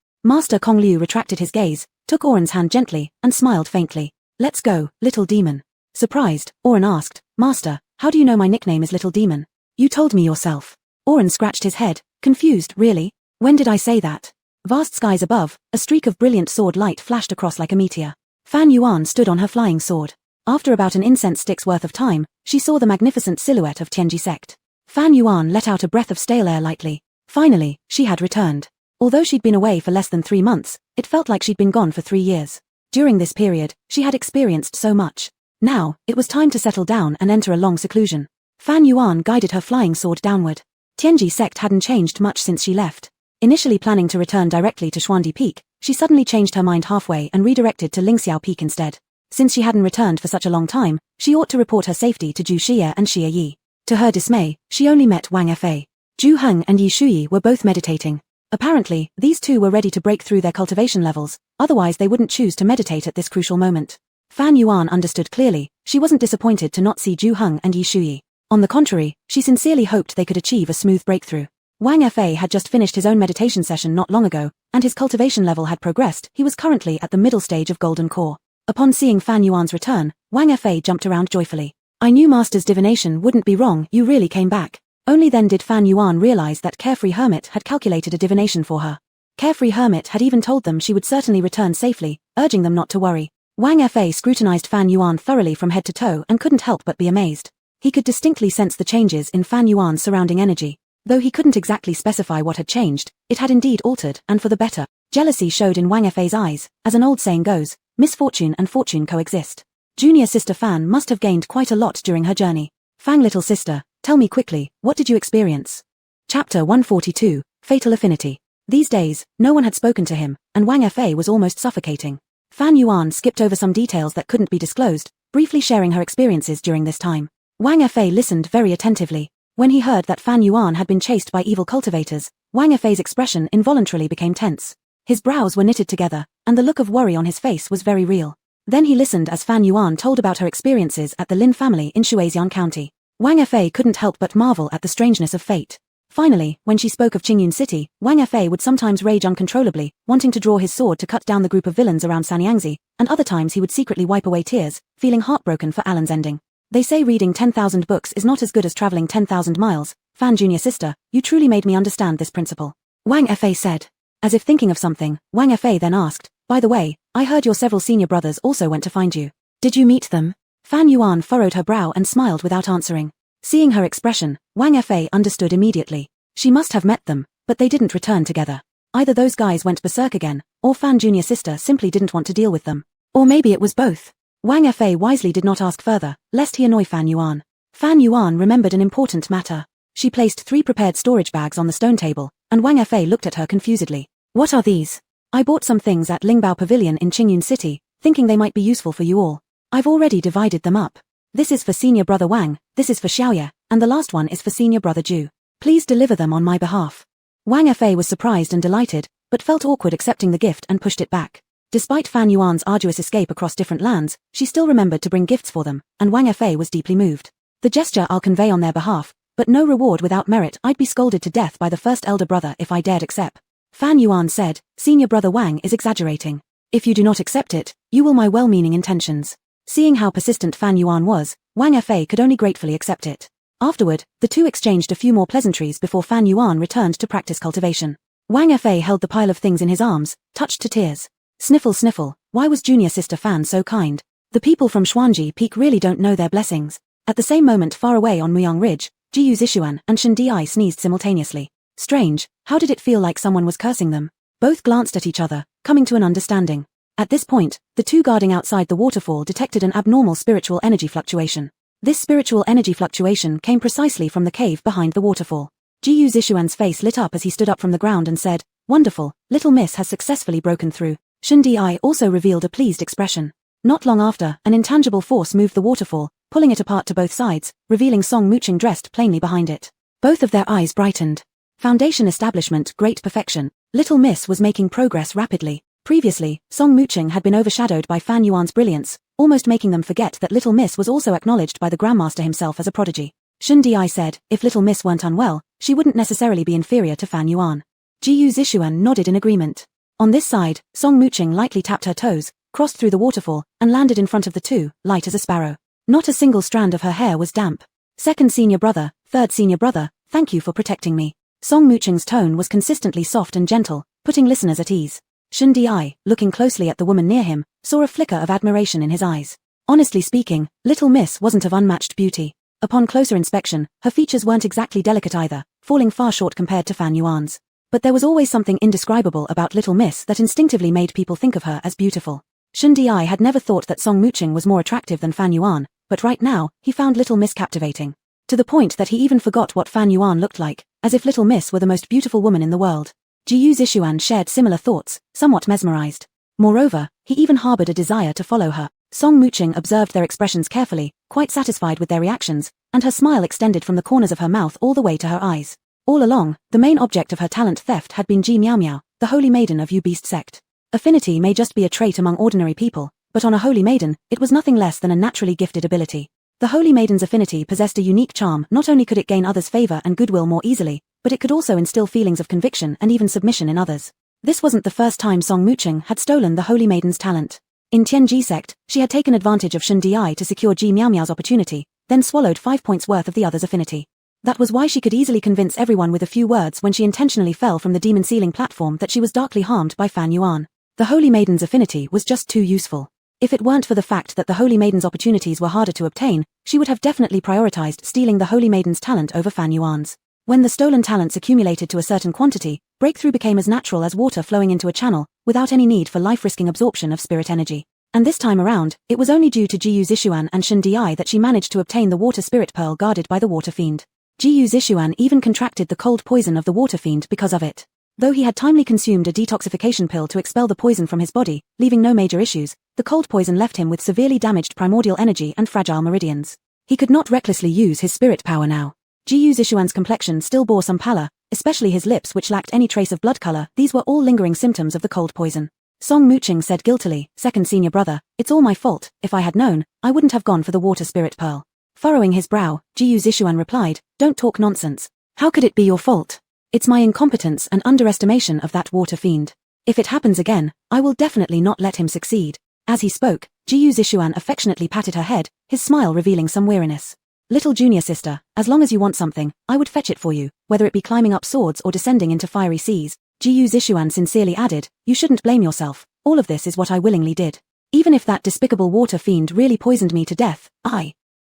Kong Liu retracted his gaze, took Oren's hand gently, and smiled faintly. Let's go, little demon. Surprised, Oren asked, Master, how do you know my nickname is Little Demon? You told me yourself. Oren scratched his head, confused, really? When did I say that? Vast skies above, a streak of brilliant sword light flashed across like a meteor. Fan Yuan stood on her flying sword. After about an incense stick's worth of time, she saw the magnificent silhouette of Tianji sect. Fan Yuan let out a breath of stale air lightly. Finally, she had returned. Although she'd been away for less than 3 months, it felt like she'd been gone for 3 years. During this period, she had experienced so much. Now, it was time to settle down and enter a long seclusion. Fan Yuan guided her flying sword downward. Tianji sect hadn't changed much since she left. Initially planning to return directly to Xuandi Peak, she suddenly changed her mind halfway and redirected to Lingxiao Peak instead. Since she hadn't returned for such a long time, she ought to report her safety to Zhu Xie and Xie Yi. To her dismay, she only met Wang Fa. Zhu Heng and Yi Shuyi were both meditating. Apparently, these two were ready to break through their cultivation levels, otherwise they wouldn't choose to meditate at this crucial moment. Fan Yuan understood clearly, she wasn't disappointed to not see Zhu Heng and Yi Shuyi. On the contrary, she sincerely hoped they could achieve a smooth breakthrough. Wang Fa had just finished his own meditation session not long ago, and his cultivation level had progressed. He was currently at the middle stage of Golden Core. Upon seeing Fan Yuan's return, Wang Fa jumped around joyfully. I knew Master's divination wouldn't be wrong, you really came back. Only then did Fan Yuan realize that Carefree Hermit had calculated a divination for her. Carefree Hermit had even told them she would certainly return safely, urging them not to worry. Wang Fa scrutinized Fan Yuan thoroughly from head to toe and couldn't help but be amazed. He could distinctly sense the changes in Fan Yuan's surrounding energy. Though he couldn't exactly specify what had changed, it had indeed altered, and for the better. Jealousy showed in Wang Fa's eyes. As an old saying goes, misfortune and fortune coexist. Junior sister Fan must have gained quite a lot during her journey. Fang little sister, tell me quickly, what did you experience? Chapter 142, Fatal Affinity. These days, no one had spoken to him, and Wang Fa was almost suffocating. Fan Yuan skipped over some details that couldn't be disclosed, briefly sharing her experiences during this time. Wang Fa listened very attentively. When he heard that Fan Yuan had been chased by evil cultivators, Wang Fa's expression involuntarily became tense. His brows were knitted together, and the look of worry on his face was very real. Then he listened as Fan Yuan told about her experiences at the Lin family in Shuixian County. Wang Fa couldn't help but marvel at the strangeness of fate. Finally, when she spoke of Qingyun City, Wang Fa would sometimes rage uncontrollably, wanting to draw his sword to cut down the group of villains around Sanyangzi, and other times he would secretly wipe away tears, feeling heartbroken for Alan's ending. They say reading 10,000 books is not as good as traveling 10,000 miles. Fan junior sister, you truly made me understand this principle. Wang Fa said. As if thinking of something, Wang Fa then asked, by the way, I heard your several senior brothers also went to find you. Did you meet them? Fan Yuan furrowed her brow and smiled without answering. Seeing her expression, Wang Fa understood immediately. She must have met them, but they didn't return together. Either those guys went berserk again, or Fan junior sister simply didn't want to deal with them. Or maybe it was both. Wang Fa wisely did not ask further, lest he annoy Fan Yuan. Fan Yuan remembered an important matter. She placed 3 prepared storage bags on the stone table, and Wang Fa looked at her confusedly. What are these? I bought some things at Lingbao Pavilion in Qingyun City, thinking they might be useful for you all. I've already divided them up. This is for senior brother Wang, this is for Xiaoye, and the last one is for senior brother Zhu. Please deliver them on my behalf. Wang Fa was surprised and delighted, but felt awkward accepting the gift and pushed it back. Despite Fan Yuan's arduous escape across different lands, she still remembered to bring gifts for them, and Wang Fa was deeply moved. The gesture I'll convey on their behalf, but no reward without merit. I'd be scolded to death by the first elder brother if I dared accept. Fan Yuan said, senior brother Wang is exaggerating. If you do not accept it, you will my well-meaning intentions. Seeing how persistent Fan Yuan was, Wang Fa could only gratefully accept it. Afterward, the two exchanged a few more pleasantries before Fan Yuan returned to practice cultivation. Wang Fa held the pile of things in his arms, touched to tears. Sniffle sniffle, why was junior sister Fan so kind? The people from Xuanji Peak really don't know their blessings. At the same moment far away on Muyang Ridge, Jiyu Zishuan and Shen Di sneezed simultaneously. Strange, how did it feel like someone was cursing them? Both glanced at each other, coming to an understanding. At this point, the two guarding outside the waterfall detected an abnormal spiritual energy fluctuation. This spiritual energy fluctuation came precisely from the cave behind the waterfall. Jiyu Zishuan's face lit up as he stood up from the ground and said, wonderful, little miss has successfully broken through. Shen Di also revealed a pleased expression. Not long after, an intangible force moved the waterfall, pulling it apart to both sides, revealing Song Muqing dressed plainly behind it. Both of their eyes brightened. Foundation establishment, great perfection. Little Miss was making progress rapidly. Previously, Song Muqing had been overshadowed by Fan Yuan's brilliance, almost making them forget that Little Miss was also acknowledged by the Grandmaster himself as a prodigy. Shen Di said, if Little Miss weren't unwell, she wouldn't necessarily be inferior to Fan Yuan. Jiyu Zishuan nodded in agreement. On this side, Song Muqing lightly tapped her toes, crossed through the waterfall, and landed in front of the two, light as a sparrow. Not a single strand of her hair was damp. Second senior brother, third senior brother, thank you for protecting me. Song Muqing's tone was consistently soft and gentle, putting listeners at ease. Shen Di, looking closely at the woman near him, saw a flicker of admiration in his eyes. Honestly speaking, Little Miss wasn't of unmatched beauty. Upon closer inspection, her features weren't exactly delicate either, falling far short compared to Fan Yuan's. But there was always something indescribable about Little Miss that instinctively made people think of her as beautiful. Shen Di had never thought that Song Muqing was more attractive than Fan Yuan, but right now, he found Little Miss captivating. To the point that he even forgot what Fan Yuan looked like, as if Little Miss were the most beautiful woman in the world. Jiyu Zishuan shared similar thoughts, somewhat mesmerized. Moreover, he even harbored a desire to follow her. Song Muqing observed their expressions carefully, quite satisfied with their reactions, and her smile extended from the corners of her mouth all the way to her eyes. All along, the main object of her talent theft had been Ji Miao Miao, the holy maiden of Beast sect. Affinity may just be a trait among ordinary people, but on a holy maiden, it was nothing less than a naturally gifted ability. The holy maiden's affinity possessed a unique charm. Not only could it gain others' favor and goodwill more easily, but it could also instill feelings of conviction and even submission in others. This wasn't the first time Song Muqing had stolen the holy maiden's talent. In Tianji sect, she had taken advantage of Shen Di to secure Ji Miao Miao's opportunity, then swallowed 5 points worth of the other's affinity. That was why she could easily convince everyone with a few words when she intentionally fell from the demon ceiling platform that she was darkly harmed by Fan Yuan. The holy maiden's affinity was just too useful. If it weren't for the fact that the holy maiden's opportunities were harder to obtain, she would have definitely prioritized stealing the holy maiden's talent over Fan Yuan's. When the stolen talents accumulated to a certain quantity, breakthrough became as natural as water flowing into a channel, without any need for life-risking absorption of spirit energy. And this time around, it was only due to Jiyu Zishuan and Shen Di that she managed to obtain the water spirit pearl guarded by the water fiend. Jiyu Zishuan even contracted the cold poison of the water fiend because of it. Though he had timely consumed a detoxification pill to expel the poison from his body, leaving no major issues, the cold poison left him with severely damaged primordial energy and fragile meridians. He could not recklessly use his spirit power now. Jiyu Zishuan's complexion still bore some pallor, especially his lips which lacked any trace of blood color. These were all lingering symptoms of the cold poison. Song Muqing said guiltily, second senior brother, it's all my fault. If I had known, I wouldn't have gone for the water spirit pearl. Furrowing his brow, Jiyu Zishuan replied, don't talk nonsense. How could it be your fault? It's my incompetence and underestimation of that water fiend. If it happens again, I will definitely not let him succeed. As he spoke, Jiyu Zishuan affectionately patted her head, his smile revealing some weariness. Little junior sister, as long as you want something, I would fetch it for you, whether it be climbing up swords or descending into fiery seas. Jiyu Zishuan sincerely added, you shouldn't blame yourself, all of this is what I willingly did. Even if that despicable water fiend really poisoned me to death,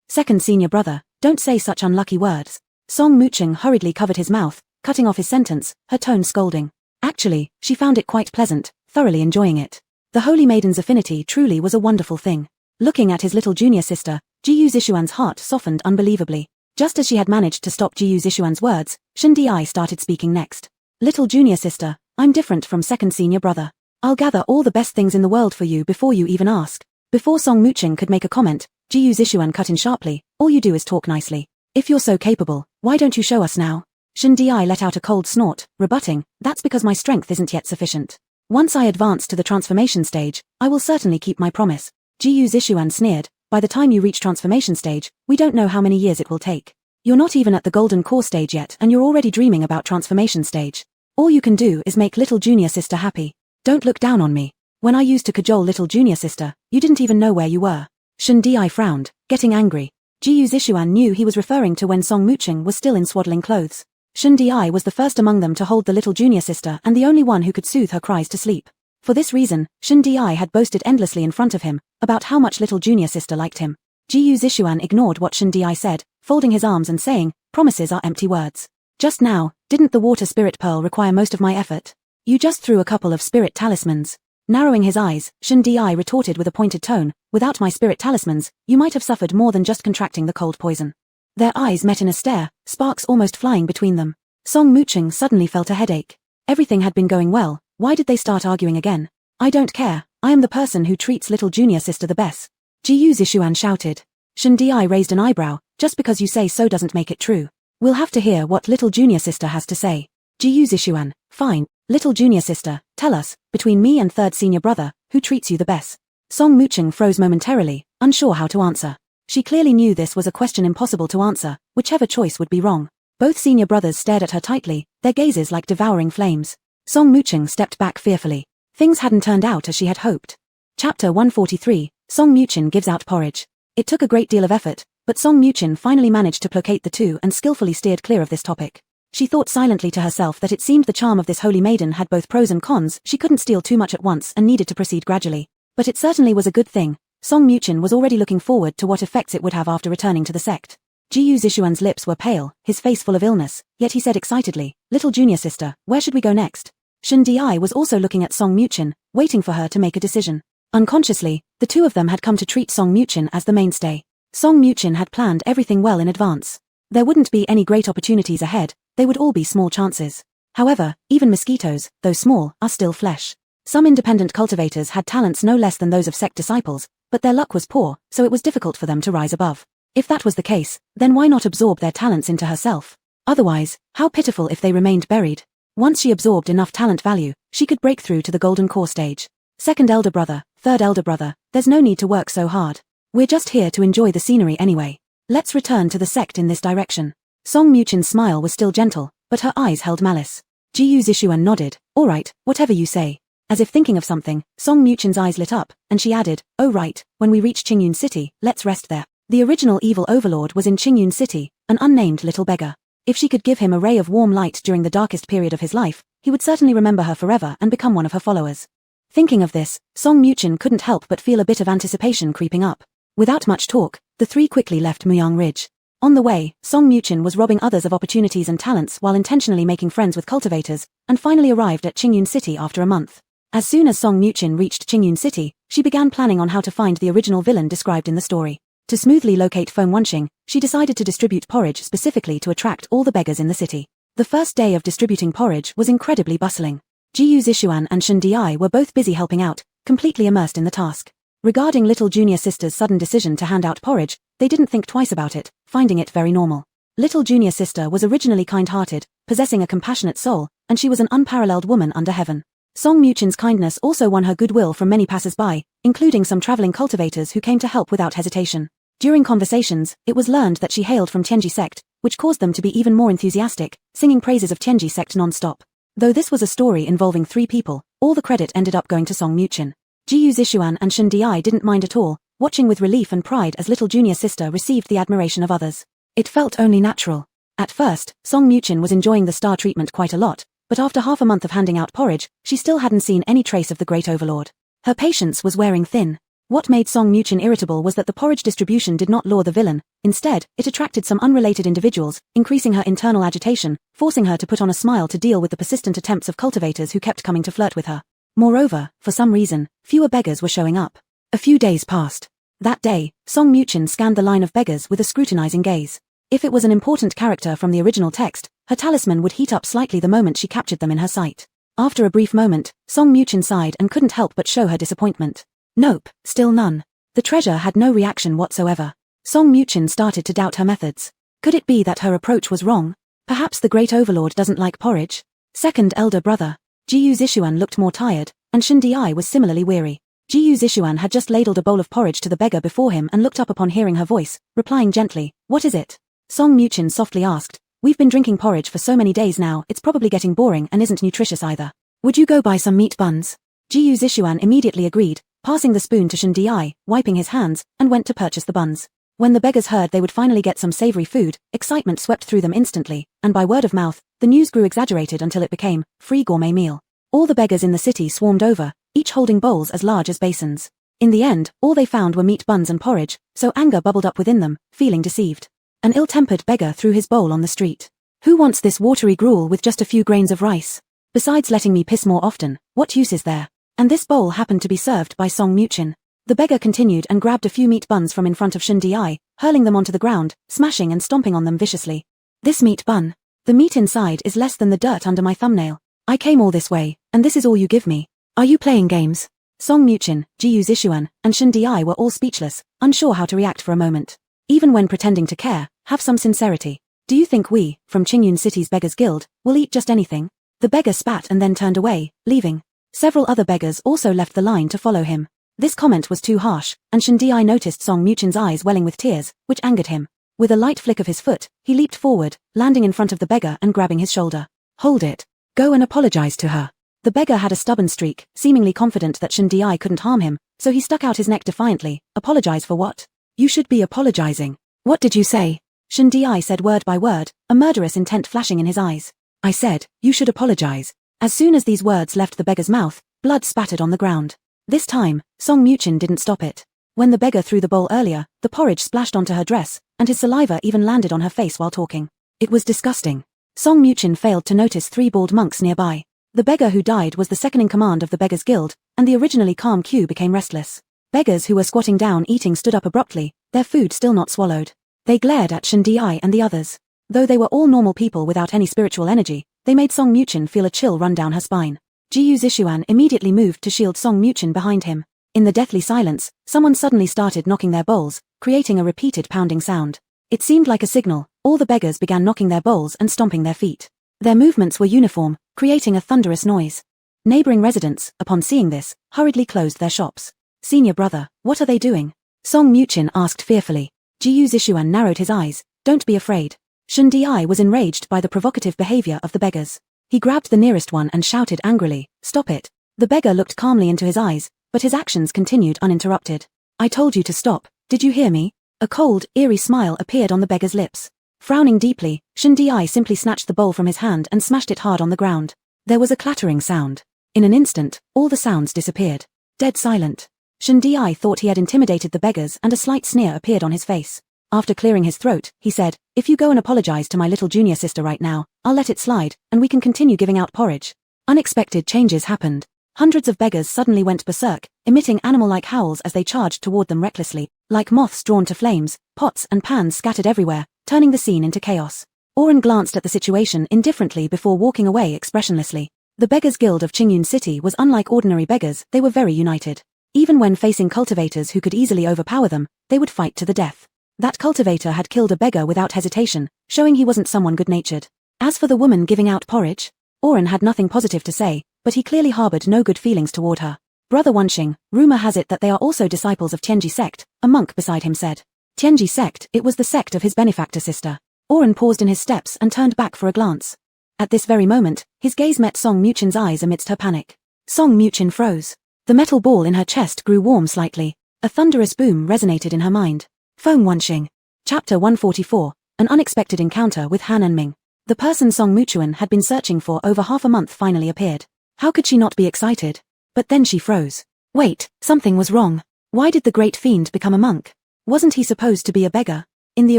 Second senior brother, don't say such unlucky words. Song Mucheng hurriedly covered his mouth, cutting off his sentence, her tone scolding. Actually, she found it quite pleasant, thoroughly enjoying it. The holy maiden's affinity truly was a wonderful thing. Looking at his little junior sister, Jiyu Zishuan's heart softened unbelievably. Just as she had managed to stop Jiyu Zishuan's words, Shen Di started speaking next. Little junior sister, I'm different from second senior brother. I'll gather all the best things in the world for you before you even ask. Before Song Mucheng could make a comment, Jiyu Zishuan cut in sharply, all you do is talk nicely. If you're so capable, why don't you show us now? Shen Di let out a cold snort, rebutting, that's because my strength isn't yet sufficient. Once I advance to the transformation stage, I will certainly keep my promise. Jiyu Zishuan sneered, by the time you reach transformation stage, we don't know how many years it will take. You're not even at the golden core stage yet and you're already dreaming about transformation stage. All you can do is make little junior sister happy. Don't look down on me. When I used to cajole little junior sister, you didn't even know where you were. Shen Di frowned, getting angry. Jiyu Zishuan knew he was referring to when Song Mucheng was still in swaddling clothes. Shen Di was the first among them to hold the little junior sister and the only one who could soothe her cries to sleep. For this reason, Shen Di had boasted endlessly in front of him about how much little junior sister liked him. Jiyu Zishuan ignored what Shen Di said, folding his arms and saying, promises are empty words. Just now, didn't the water spirit pearl require most of my effort? You just threw a couple of spirit talismans. Narrowing his eyes, Shen Di retorted with a pointed tone, without my spirit talismans, you might have suffered more than just contracting the cold poison. Their eyes met in a stare, sparks almost flying between them. Song Mucheng suddenly felt a headache. Everything had been going well, why did they start arguing again? I don't care, I am the person who treats little junior sister the best. Jiyu Zishuan shouted. Shen Di raised an eyebrow, just because you say so doesn't make it true. We'll have to hear what little junior sister has to say. Jiyu Zishuan, fine, little junior sister, tell us, between me and third senior brother, who treats you the best? Song Mucheng froze momentarily, unsure how to answer. She clearly knew this was a question impossible to answer, whichever choice would be wrong. Both senior brothers stared at her tightly, their gazes like devouring flames. Song Mucheng stepped back fearfully. Things hadn't turned out as she had hoped. Chapter 143, Song Mucheng gives out porridge. It took a great deal of effort, but Song Mucheng finally managed to placate the two and skillfully steered clear of this topic. She thought silently to herself that it seemed the charm of this holy maiden had both pros and cons, she couldn't steal too much at once and needed to proceed gradually. But it certainly was a good thing. Song Mucheng was already looking forward to what effects it would have after returning to the sect. Jiyu Zishuan's lips were pale, his face full of illness, yet he said excitedly, little junior sister, where should we go next? Shen Di was also looking at Song Mucheng, waiting for her to make a decision. Unconsciously, the two of them had come to treat Song Mucheng as the mainstay. Song Mucheng had planned everything well in advance. There wouldn't be any great opportunities ahead, they would all be small chances. However, even mosquitoes, though small, are still flesh. Some independent cultivators had talents no less than those of sect disciples, but their luck was poor, so it was difficult for them to rise above. If that was the case, then why not absorb their talents into herself? Otherwise, how pitiful if they remained buried. Once she absorbed enough talent value, she could break through to the golden core stage. Second elder brother, third elder brother, there's no need to work so hard. We're just here to enjoy the scenery anyway. Let's return to the sect in this direction. Song Mucheng's smile was still gentle, but her eyes held malice. Jiyu Zishuan nodded, alright, whatever you say. As if thinking of something, Song Mucheng's eyes lit up, and she added, oh right, when we reach Qingyun City, let's rest there. The original evil overlord was in Qingyun City, an unnamed little beggar. If she could give him a ray of warm light during the darkest period of his life, he would certainly remember her forever and become one of her followers. Thinking of this, Song Mucheng couldn't help but feel a bit of anticipation creeping up. Without much talk, the three quickly left Muyang Ridge. On the way, Song Mucheng was robbing others of opportunities and talents while intentionally making friends with cultivators, and finally arrived at Qingyun City after a month. As soon as Song Mucheng reached Qingyun City, she began planning on how to find the original villain described in the story. To smoothly locate Feng Wanqing, she decided to distribute porridge specifically to attract all the beggars in the city. The first day of distributing porridge was incredibly bustling. Jiyu Zishuan and Shen Di were both busy helping out, completely immersed in the task. Regarding little junior sister's sudden decision to hand out porridge, they didn't think twice about it, finding it very normal. Little junior sister was originally kind-hearted, possessing a compassionate soul, and she was an unparalleled woman under heaven. Song Mucheng's kindness also won her goodwill from many passers-by, including some traveling cultivators who came to help without hesitation. During conversations, it was learned that she hailed from Tianji sect, which caused them to be even more enthusiastic, singing praises of Tianji sect non-stop. Though this was a story involving 3 people, all the credit ended up going to Song Mucheng. Jiyu Zishuan and Shen Di didn't mind at all, watching with relief and pride as little junior sister received the admiration of others. It felt only natural. At first, Song Muchin was enjoying the star treatment quite a lot, but after half a month of handing out porridge, she still hadn't seen any trace of the great overlord. Her patience was wearing thin. What made Song Muchin irritable was that the porridge distribution did not lure the villain. Instead, it attracted some unrelated individuals, increasing her internal agitation, forcing her to put on a smile to deal with the persistent attempts of cultivators who kept coming to flirt with her. Moreover, for some reason, fewer beggars were showing up. A few days passed. That day, Song Muchin scanned the line of beggars with a scrutinizing gaze. If it was an important character from the original text, her talisman would heat up slightly the moment she captured them in her sight. After a brief moment, Song Muchin sighed and couldn't help but show her disappointment. Nope, still none. The treasure had no reaction whatsoever. Song Muchin started to doubt her methods. Could it be that her approach was wrong? Perhaps the great overlord doesn't like porridge? Second elder brother, Jiyu Zishuan looked more tired, and Shen Di was similarly weary. Jiyu Zishuan had just ladled a bowl of porridge to the beggar before him and looked up upon hearing her voice, replying gently, "What is it?" Song Muchin softly asked, "We've been drinking porridge for so many days now, it's probably getting boring and isn't nutritious either. Would you go buy some meat buns?" Jiyu Zishuan immediately agreed, passing the spoon to Shen Di, wiping his hands, and went to purchase the buns. When the beggars heard they would finally get some savory food, excitement swept through them instantly, and by word of mouth, the news grew exaggerated until it became free gourmet meal. All the beggars in the city swarmed over, each holding bowls as large as basins. In the end, all they found were meat buns and porridge, so anger bubbled up within them, feeling deceived. An ill-tempered beggar threw his bowl on the street. "Who wants this watery gruel with just a few grains of rice? Besides letting me piss more often, what use is there?" And this bowl happened to be served by Song Muchin. The beggar continued and grabbed a few meat buns from in front of Shen Di, hurling them onto the ground, smashing and stomping on them viciously. "This meat bun. The meat inside is less than the dirt under my thumbnail. I came all this way, and this is all you give me. Are you playing games?" Song Muchin, Jiyu Zishuan, and Shen Di were all speechless, unsure how to react for a moment. Even when pretending to care, have some sincerity. "Do you think we, from Qingyun City's Beggars Guild, will eat just anything?" The beggar spat and then turned away, leaving. Several other beggars also left the line to follow him. This comment was too harsh, and Shen Di noticed Song Muchin's eyes welling with tears, which angered him. With a light flick of his foot, he leaped forward, landing in front of the beggar and grabbing his shoulder. "Hold it. Go and apologize to her." The beggar had a stubborn streak, seemingly confident that Shen Di couldn't harm him, so he stuck out his neck defiantly. "Apologize for what? You should be apologizing." "What did you say?" Shen Di said word by word, a murderous intent flashing in his eyes. "I said, you should apologize." As soon as these words left the beggar's mouth, blood spattered on the ground. This time, Song Muchin didn't stop it. When the beggar threw the bowl earlier, the porridge splashed onto her dress, and his saliva even landed on her face while talking. It was disgusting. Song Muchin failed to notice 3 bald monks nearby. The beggar who died was the second in command of the Beggars Guild, and the originally calm queue became restless. Beggars who were squatting down eating stood up abruptly, their food still not swallowed. They glared at Shen Di and the others. Though they were all normal people without any spiritual energy, they made Song Muchin feel a chill run down her spine. Jiyu Zishuan immediately moved to shield Song Muchin behind him. In the deathly silence, someone suddenly started knocking their bowls, creating a repeated pounding sound. It seemed like a signal. All the beggars began knocking their bowls and stomping their feet. Their movements were uniform, creating a thunderous noise. Neighboring residents, upon seeing this, hurriedly closed their shops. "Senior brother, what are they doing?" Song Muchin asked fearfully. Jiyu Zishuan narrowed his eyes. "Don't be afraid." Shen Di was enraged by the provocative behavior of the beggars. He grabbed the nearest one and shouted angrily, "Stop it." The beggar looked calmly into his eyes, but his actions continued uninterrupted. "I told you to stop, did you hear me?" A cold, eerie smile appeared on the beggar's lips. Frowning deeply, Shen Di simply snatched the bowl from his hand and smashed it hard on the ground. There was a clattering sound. In an instant, all the sounds disappeared. Dead silent. Shen Di thought he had intimidated the beggars and a slight sneer appeared on his face. After clearing his throat, he said, "If you go and apologize to my little junior sister right now, I'll let it slide, and we can continue giving out porridge." Unexpected changes happened. Hundreds of beggars suddenly went berserk, emitting animal-like howls as they charged toward them recklessly, like moths drawn to flames. Pots and pans scattered everywhere, turning the scene into chaos. Oren glanced at the situation indifferently before walking away expressionlessly. The Beggars Guild of Qingyun City was unlike ordinary beggars, they were very united. Even when facing cultivators who could easily overpower them, they would fight to the death. That cultivator had killed a beggar without hesitation, showing he wasn't someone good-natured. As for the woman giving out porridge, Oren had nothing positive to say, but he clearly harbored no good feelings toward her. "Brother Wanxing, rumor has it that they are also disciples of Tianji sect," a monk beside him said. Tianji sect, it was the sect of his benefactor sister. Oren paused in his steps and turned back for a glance. At this very moment, his gaze met Song Muchin's eyes amidst her panic. Song Muchin froze. The metal ball in her chest grew warm slightly. A thunderous boom resonated in her mind. Foam Wanxing. Chapter 144, An Unexpected Encounter with Han and Ming. The person Song Mutuan had been searching for over half a month finally appeared. How could she not be excited? But then she froze. Wait, something was wrong. Why did the great fiend become a monk? Wasn't he supposed to be a beggar? In the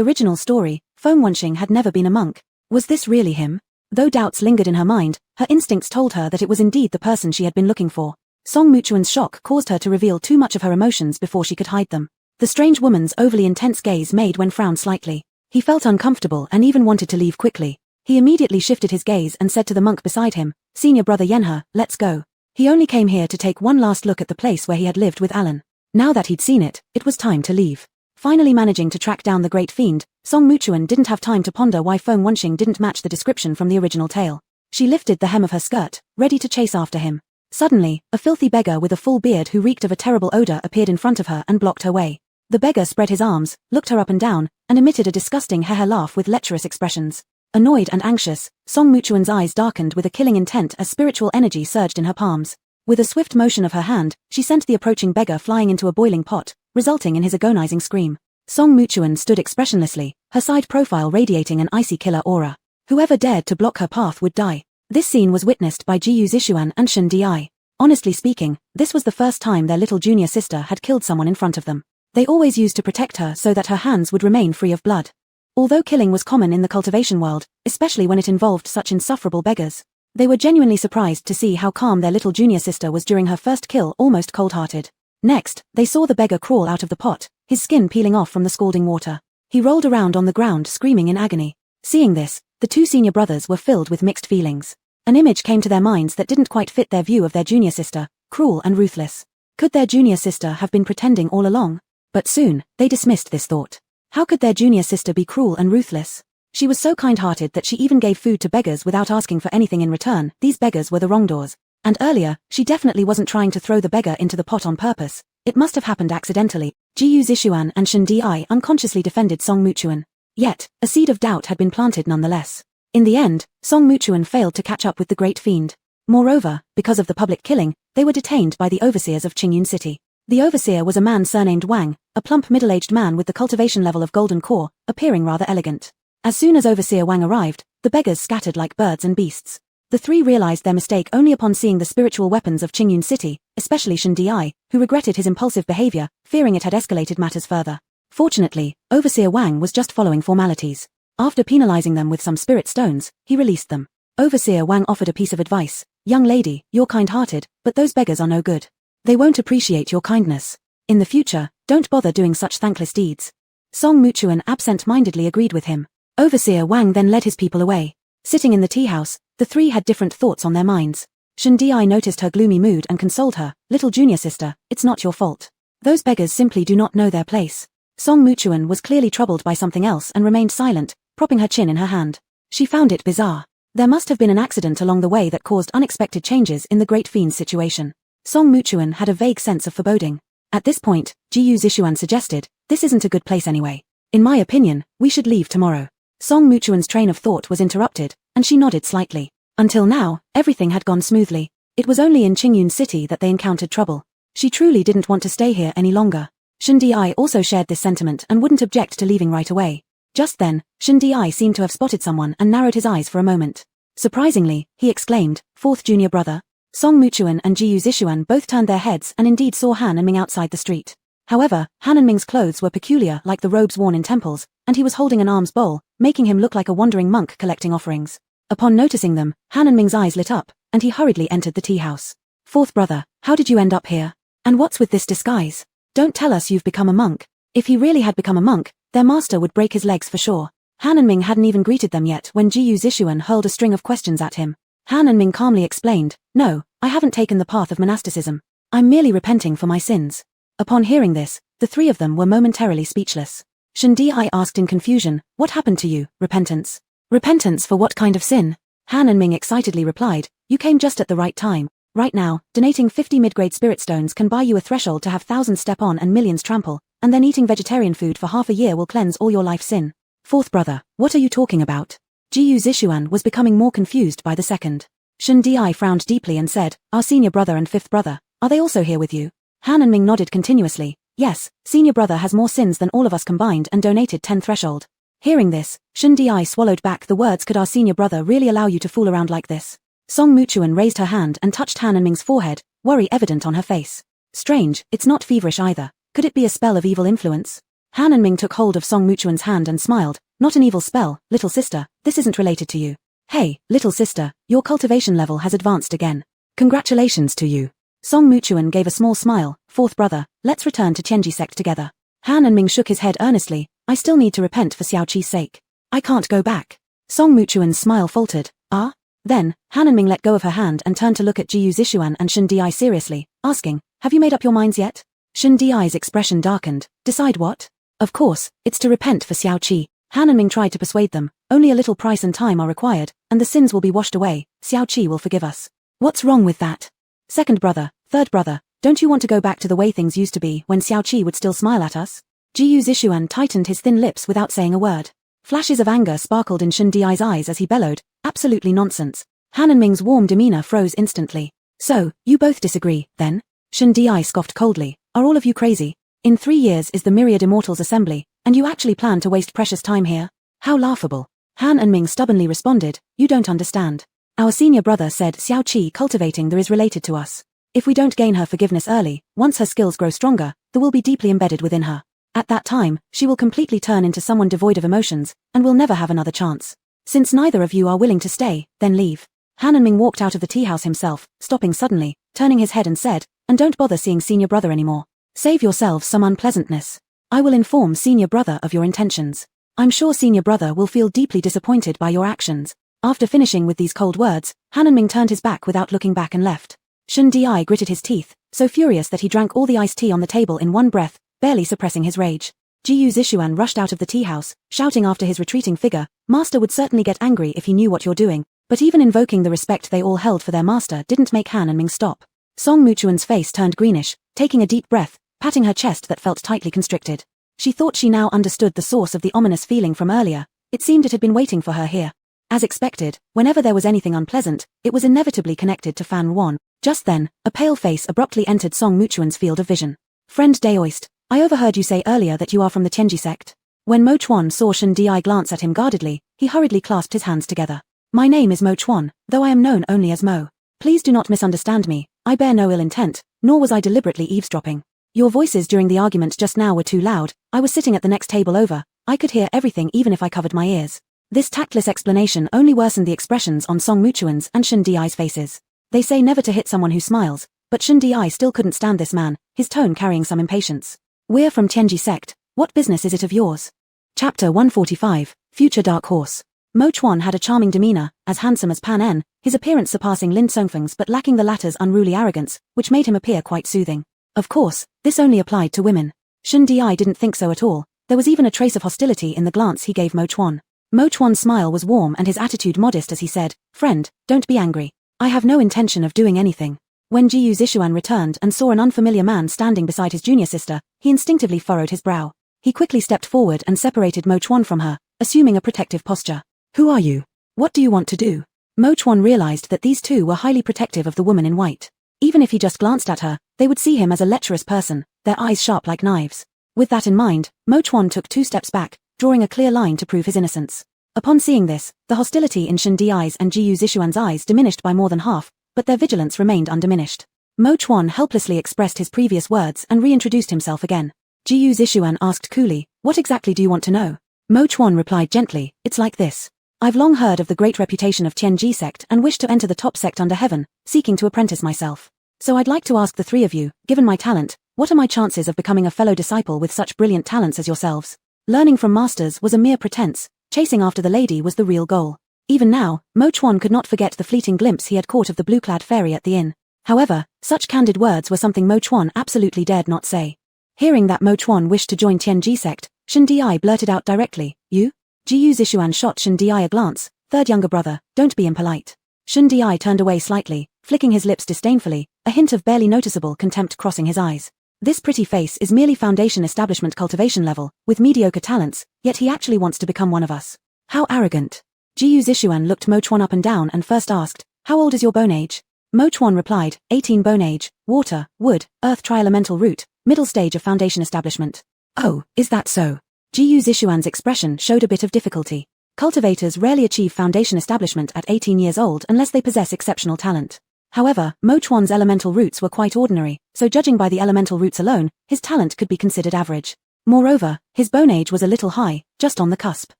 original story, Foam Wanxing had never been a monk. Was this really him? Though doubts lingered in her mind, her instincts told her that it was indeed the person she had been looking for. Song Mutuan's shock caused her to reveal too much of her emotions before she could hide them. The strange woman's overly intense gaze made Wen frown slightly. He felt uncomfortable and even wanted to leave quickly. He immediately shifted his gaze and said to the monk beside him, "Senior brother Yenhe, let's go." He only came here to take one last look at the place where he had lived with Alan. Now that he'd seen it, it was time to leave. Finally managing to track down the great fiend, Song Mutuan didn't have time to ponder why Foam Wanxing didn't match the description from the original tale. She lifted the hem of her skirt, ready to chase after him. Suddenly, a filthy beggar with a full beard who reeked of a terrible odor appeared in front of her and blocked her way. The beggar spread his arms, looked her up and down, and emitted a disgusting he-he laugh with lecherous expressions. Annoyed and anxious, Song Mutuan's eyes darkened with a killing intent as spiritual energy surged in her palms. With a swift motion of her hand, she sent the approaching beggar flying into a boiling pot, resulting in his agonizing scream. Song Mutuan stood expressionlessly, her side profile radiating an icy killer aura. Whoever dared to block her path would die. This scene was witnessed by Jiyu Zishuan and Shen Di. Honestly speaking, this was the first time their little junior sister had killed someone in front of them. They always used to protect her so that her hands would remain free of blood. Although killing was common in the cultivation world, especially when it involved such insufferable beggars, they were genuinely surprised to see how calm their little junior sister was during her first kill, almost cold-hearted. Next, they saw the beggar crawl out of the pot, his skin peeling off from the scalding water. He rolled around on the ground screaming in agony. Seeing this, the two senior brothers were filled with mixed feelings. An image came to their minds that didn't quite fit their view of their junior sister, cruel and ruthless. Could their junior sister have been pretending all along? But soon, they dismissed this thought. How could their junior sister be cruel and ruthless? She was so kind-hearted that she even gave food to beggars without asking for anything in return. These beggars were the wrongdoers. And earlier, she definitely wasn't trying to throw the beggar into the pot on purpose. It must have happened accidentally. Jiyu Zishuan and Shen Di unconsciously defended Song Mutuan. Yet, a seed of doubt had been planted nonetheless. In the end, Song Mutuan failed to catch up with the great fiend. Moreover, because of the public killing, they were detained by the overseers of Qingyun City. The overseer was a man surnamed Wang, a plump middle-aged man with the cultivation level of golden core, appearing rather elegant. As soon as overseer Wang arrived, the beggars scattered like birds and beasts. The three realized their mistake only upon seeing the spiritual weapons of Qingyun City, especially Shen Di, who regretted his impulsive behavior, fearing it had escalated matters further. Fortunately, overseer Wang was just following formalities. After penalizing them with some spirit stones, he released them. Overseer Wang offered a piece of advice. "Young lady, you're kind-hearted, but those beggars are no good. They won't appreciate your kindness. In the future, don't bother doing such thankless deeds." Song Mutuan absent-mindedly agreed with him. Overseer Wang then led his people away. Sitting in the tea house, the three had different thoughts on their minds. Shen Di noticed her gloomy mood and consoled her. "Little junior sister, it's not your fault. Those beggars simply do not know their place." Song Mutuan was clearly troubled by something else and remained silent, propping her chin in her hand. She found it bizarre. There must have been an accident along the way that caused unexpected changes in the great fiend's situation. Song Mutuan had a vague sense of foreboding. At this point, Jiyu Zishuan suggested, "This isn't a good place anyway. In my opinion, we should leave tomorrow." Song Mutuan's train of thought was interrupted, and she nodded slightly. Until now, everything had gone smoothly. It was only in Qingyun City that they encountered trouble. She truly didn't want to stay here any longer. Shen Di also shared this sentiment and wouldn't object to leaving right away. Just then, Shen Di seemed to have spotted someone and narrowed his eyes for a moment. Surprisingly, he exclaimed, "Fourth junior brother." Song Mutuan and Jiyu Zishuan both turned their heads and indeed saw Han and Ming outside the street. However, Han and Ming's clothes were peculiar like the robes worn in temples, and he was holding an alms bowl, making him look like a wandering monk collecting offerings. Upon noticing them, Han and Ming's eyes lit up, and he hurriedly entered the tea house. "Fourth brother, how did you end up here? And what's with this disguise? Don't tell us you've become a monk." If he really had become a monk, their master would break his legs for sure. Han and Ming hadn't even greeted them yet when Jiyu Zishuan hurled a string of questions at him. Han and Ming calmly explained, "No, I haven't taken the path of monasticism. I'm merely repenting for my sins." Upon hearing this, the three of them were momentarily speechless. Shen Di asked in confusion, "What happened to you, repentance?" "Repentance for what kind of sin?" Han and Ming excitedly replied, "You came just at the right time. Right now, donating 50 mid-grade spirit stones can buy you a threshold to have thousands step on and millions trample, and then eating vegetarian food for half a year will cleanse all your life sin." "Fourth brother, what are you talking about?" Jiyu Zishuan was becoming more confused by the second. Shen Di frowned deeply and said, "Our senior brother and fifth brother, Are they also here with you? Han and Ming nodded continuously. Yes, senior brother has more sins than all of us combined and donated 10 threshold. Hearing this, Shun Di swallowed back the words. Could our senior brother really allow you to fool around like this? Song Mutuan raised her hand and touched Han and Ming's forehead, worry evident on her face. Strange, it's not feverish either. Could it be a spell of evil influence? Han and Ming took hold of Song Mutuan's hand and smiled. Not an evil spell, little sister, this isn't related to you. Hey, little sister, your cultivation level has advanced again. Congratulations to you. Song Mutuan gave a small smile. Fourth brother, let's return to Tianji sect together. Han and Ming shook his head earnestly. I still need to repent for Xiao Qi's sake. I can't go back. Song Mutuan's smile faltered. Ah? Then, Han and Ming let go of her hand and turned to look at Jiyu Zixuan and Shun Di seriously, asking, have you made up your minds yet? Shun Di's expression darkened. Decide what? Of course, it's to repent for Xiao Qi. Han and Ming tried to persuade them. Only a little price and time are required, and the sins will be washed away. Xiao Qi will forgive us. What's wrong with that? Second brother, third brother, don't you want to go back to the way things used to be when Xiao Qi would still smile at us? Jiyu Zixuan tightened his thin lips without saying a word. Flashes of anger sparkled in Shun Di's eyes as he bellowed, absolutely nonsense. Han and Ming's warm demeanor froze instantly. So, you both disagree, then? Shun Di scoffed coldly. Are all of you crazy? In 3 years is the Myriad Immortals Assembly, and you actually plan to waste precious time here? How laughable. Han and Ming stubbornly responded, you don't understand. Our senior brother said Xiao Qi cultivating there is related to us. If we don't gain her forgiveness early, once her skills grow stronger, there will be deeply embedded within her. At that time, she will completely turn into someone devoid of emotions, and will never have another chance. Since neither of you are willing to stay, then leave. Han and Ming walked out of the tea house himself, stopping suddenly, turning his head and said, and don't bother seeing senior brother anymore. Save yourselves some unpleasantness. I will inform senior brother of your intentions. I'm sure senior brother will feel deeply disappointed by your actions. After finishing with these cold words, Han and Ming turned his back without looking back and left. Shun Di gritted his teeth, so furious that he drank all the iced tea on the table in one breath, barely suppressing his rage. Jiyu Zixuan rushed out of the tea house, shouting after his retreating figure, Master would certainly get angry if he knew what you're doing, but even invoking the respect they all held for their master didn't make Han and Ming stop. Song Mutuan's face turned greenish, taking a deep breath, patting her chest that felt tightly constricted. She thought she now understood the source of the ominous feeling from earlier. It seemed it had been waiting for her here. As expected, whenever there was anything unpleasant, it was inevitably connected to Fan Wan. Just then, a pale face abruptly entered Song Mutuan's field of vision. Friend Daoist, I overheard you say earlier that you are from the Tianji sect. When Mo Chuan saw Shun Di glance at him guardedly, he hurriedly clasped his hands together. My name is Mo Chuan, though I am known only as Mo. Please do not misunderstand me, I bear no ill intent, nor was I deliberately eavesdropping. Your voices during the argument just now were too loud. I was sitting at the next table over. I could hear everything even if I covered my ears. This tactless explanation only worsened the expressions on Song Mutuan's and Shun Di's faces. They say never to hit someone who smiles, but Shun Di still couldn't stand this man, his tone carrying some impatience. We're from Tianji sect, what business is it of yours? Chapter 145, Future Dark Horse. Mo Chuan had a charming demeanor, as handsome as Pan En, his appearance surpassing Lin Songfeng's but lacking the latter's unruly arrogance, which made him appear quite soothing. Of course, this only applied to women. Shun Di didn't think so at all. There was even a trace of hostility in the glance he gave Mo Chuan. Mo Chuan's smile was warm and his attitude modest as he said, Friend, don't be angry. I have no intention of doing anything. When Jiyu Zixuan returned and saw an unfamiliar man standing beside his junior sister, he instinctively furrowed his brow. He quickly stepped forward and separated Mo Chuan from her, assuming a protective posture. Who are you? What do you want to do? Mo Chuan realized that these two were highly protective of the woman in white. Even if he just glanced at her, they would see him as a lecherous person, their eyes sharp like knives. With that in mind, Mo Chuan took 2 steps back, drawing a clear line to prove his innocence. Upon seeing this, the hostility in Shun Di's and Jiyu Zixuan's eyes diminished by more than half, but their vigilance remained undiminished. Mo Chuan helplessly expressed his previous words and reintroduced himself again. Jiyu Zixuan asked coolly, what exactly do you want to know? Mo Chuan replied gently, it's like this. I've long heard of the great reputation of Tianji sect and wish to enter the top sect under heaven, seeking to apprentice myself. So I'd like to ask the 3 of you, given my talent, what are my chances of becoming a fellow disciple with such brilliant talents as yourselves? Learning from masters was a mere pretense, chasing after the lady was the real goal. Even now, Mo Chuan could not forget the fleeting glimpse he had caught of the blue-clad fairy at the inn. However, such candid words were something Mo Chuan absolutely dared not say. Hearing that Mo Chuan wished to join Tianji sect, Shun Di blurted out directly, you? Jiyu Zixuan shot Shun Di a glance, third younger brother, don't be impolite. Shun Di turned away slightly, flicking his lips disdainfully, a hint of barely noticeable contempt crossing his eyes. This pretty face is merely foundation establishment cultivation level, with mediocre talents, yet he actually wants to become one of us. How arrogant. Jiyu Zixuan looked Mo Chuan up and down and first asked, how old is your bone age? Mo Chuan replied, 18 bone age, water, wood, earth tri-elemental root, middle stage of foundation establishment. Oh, is that so? Gu Zishuan's expression showed a bit of difficulty. Cultivators rarely achieve foundation establishment at 18 years old unless they possess exceptional talent. However, Mo Chuan's elemental roots were quite ordinary, so judging by the elemental roots alone, his talent could be considered average. Moreover, his bone age was a little high, just on the cusp.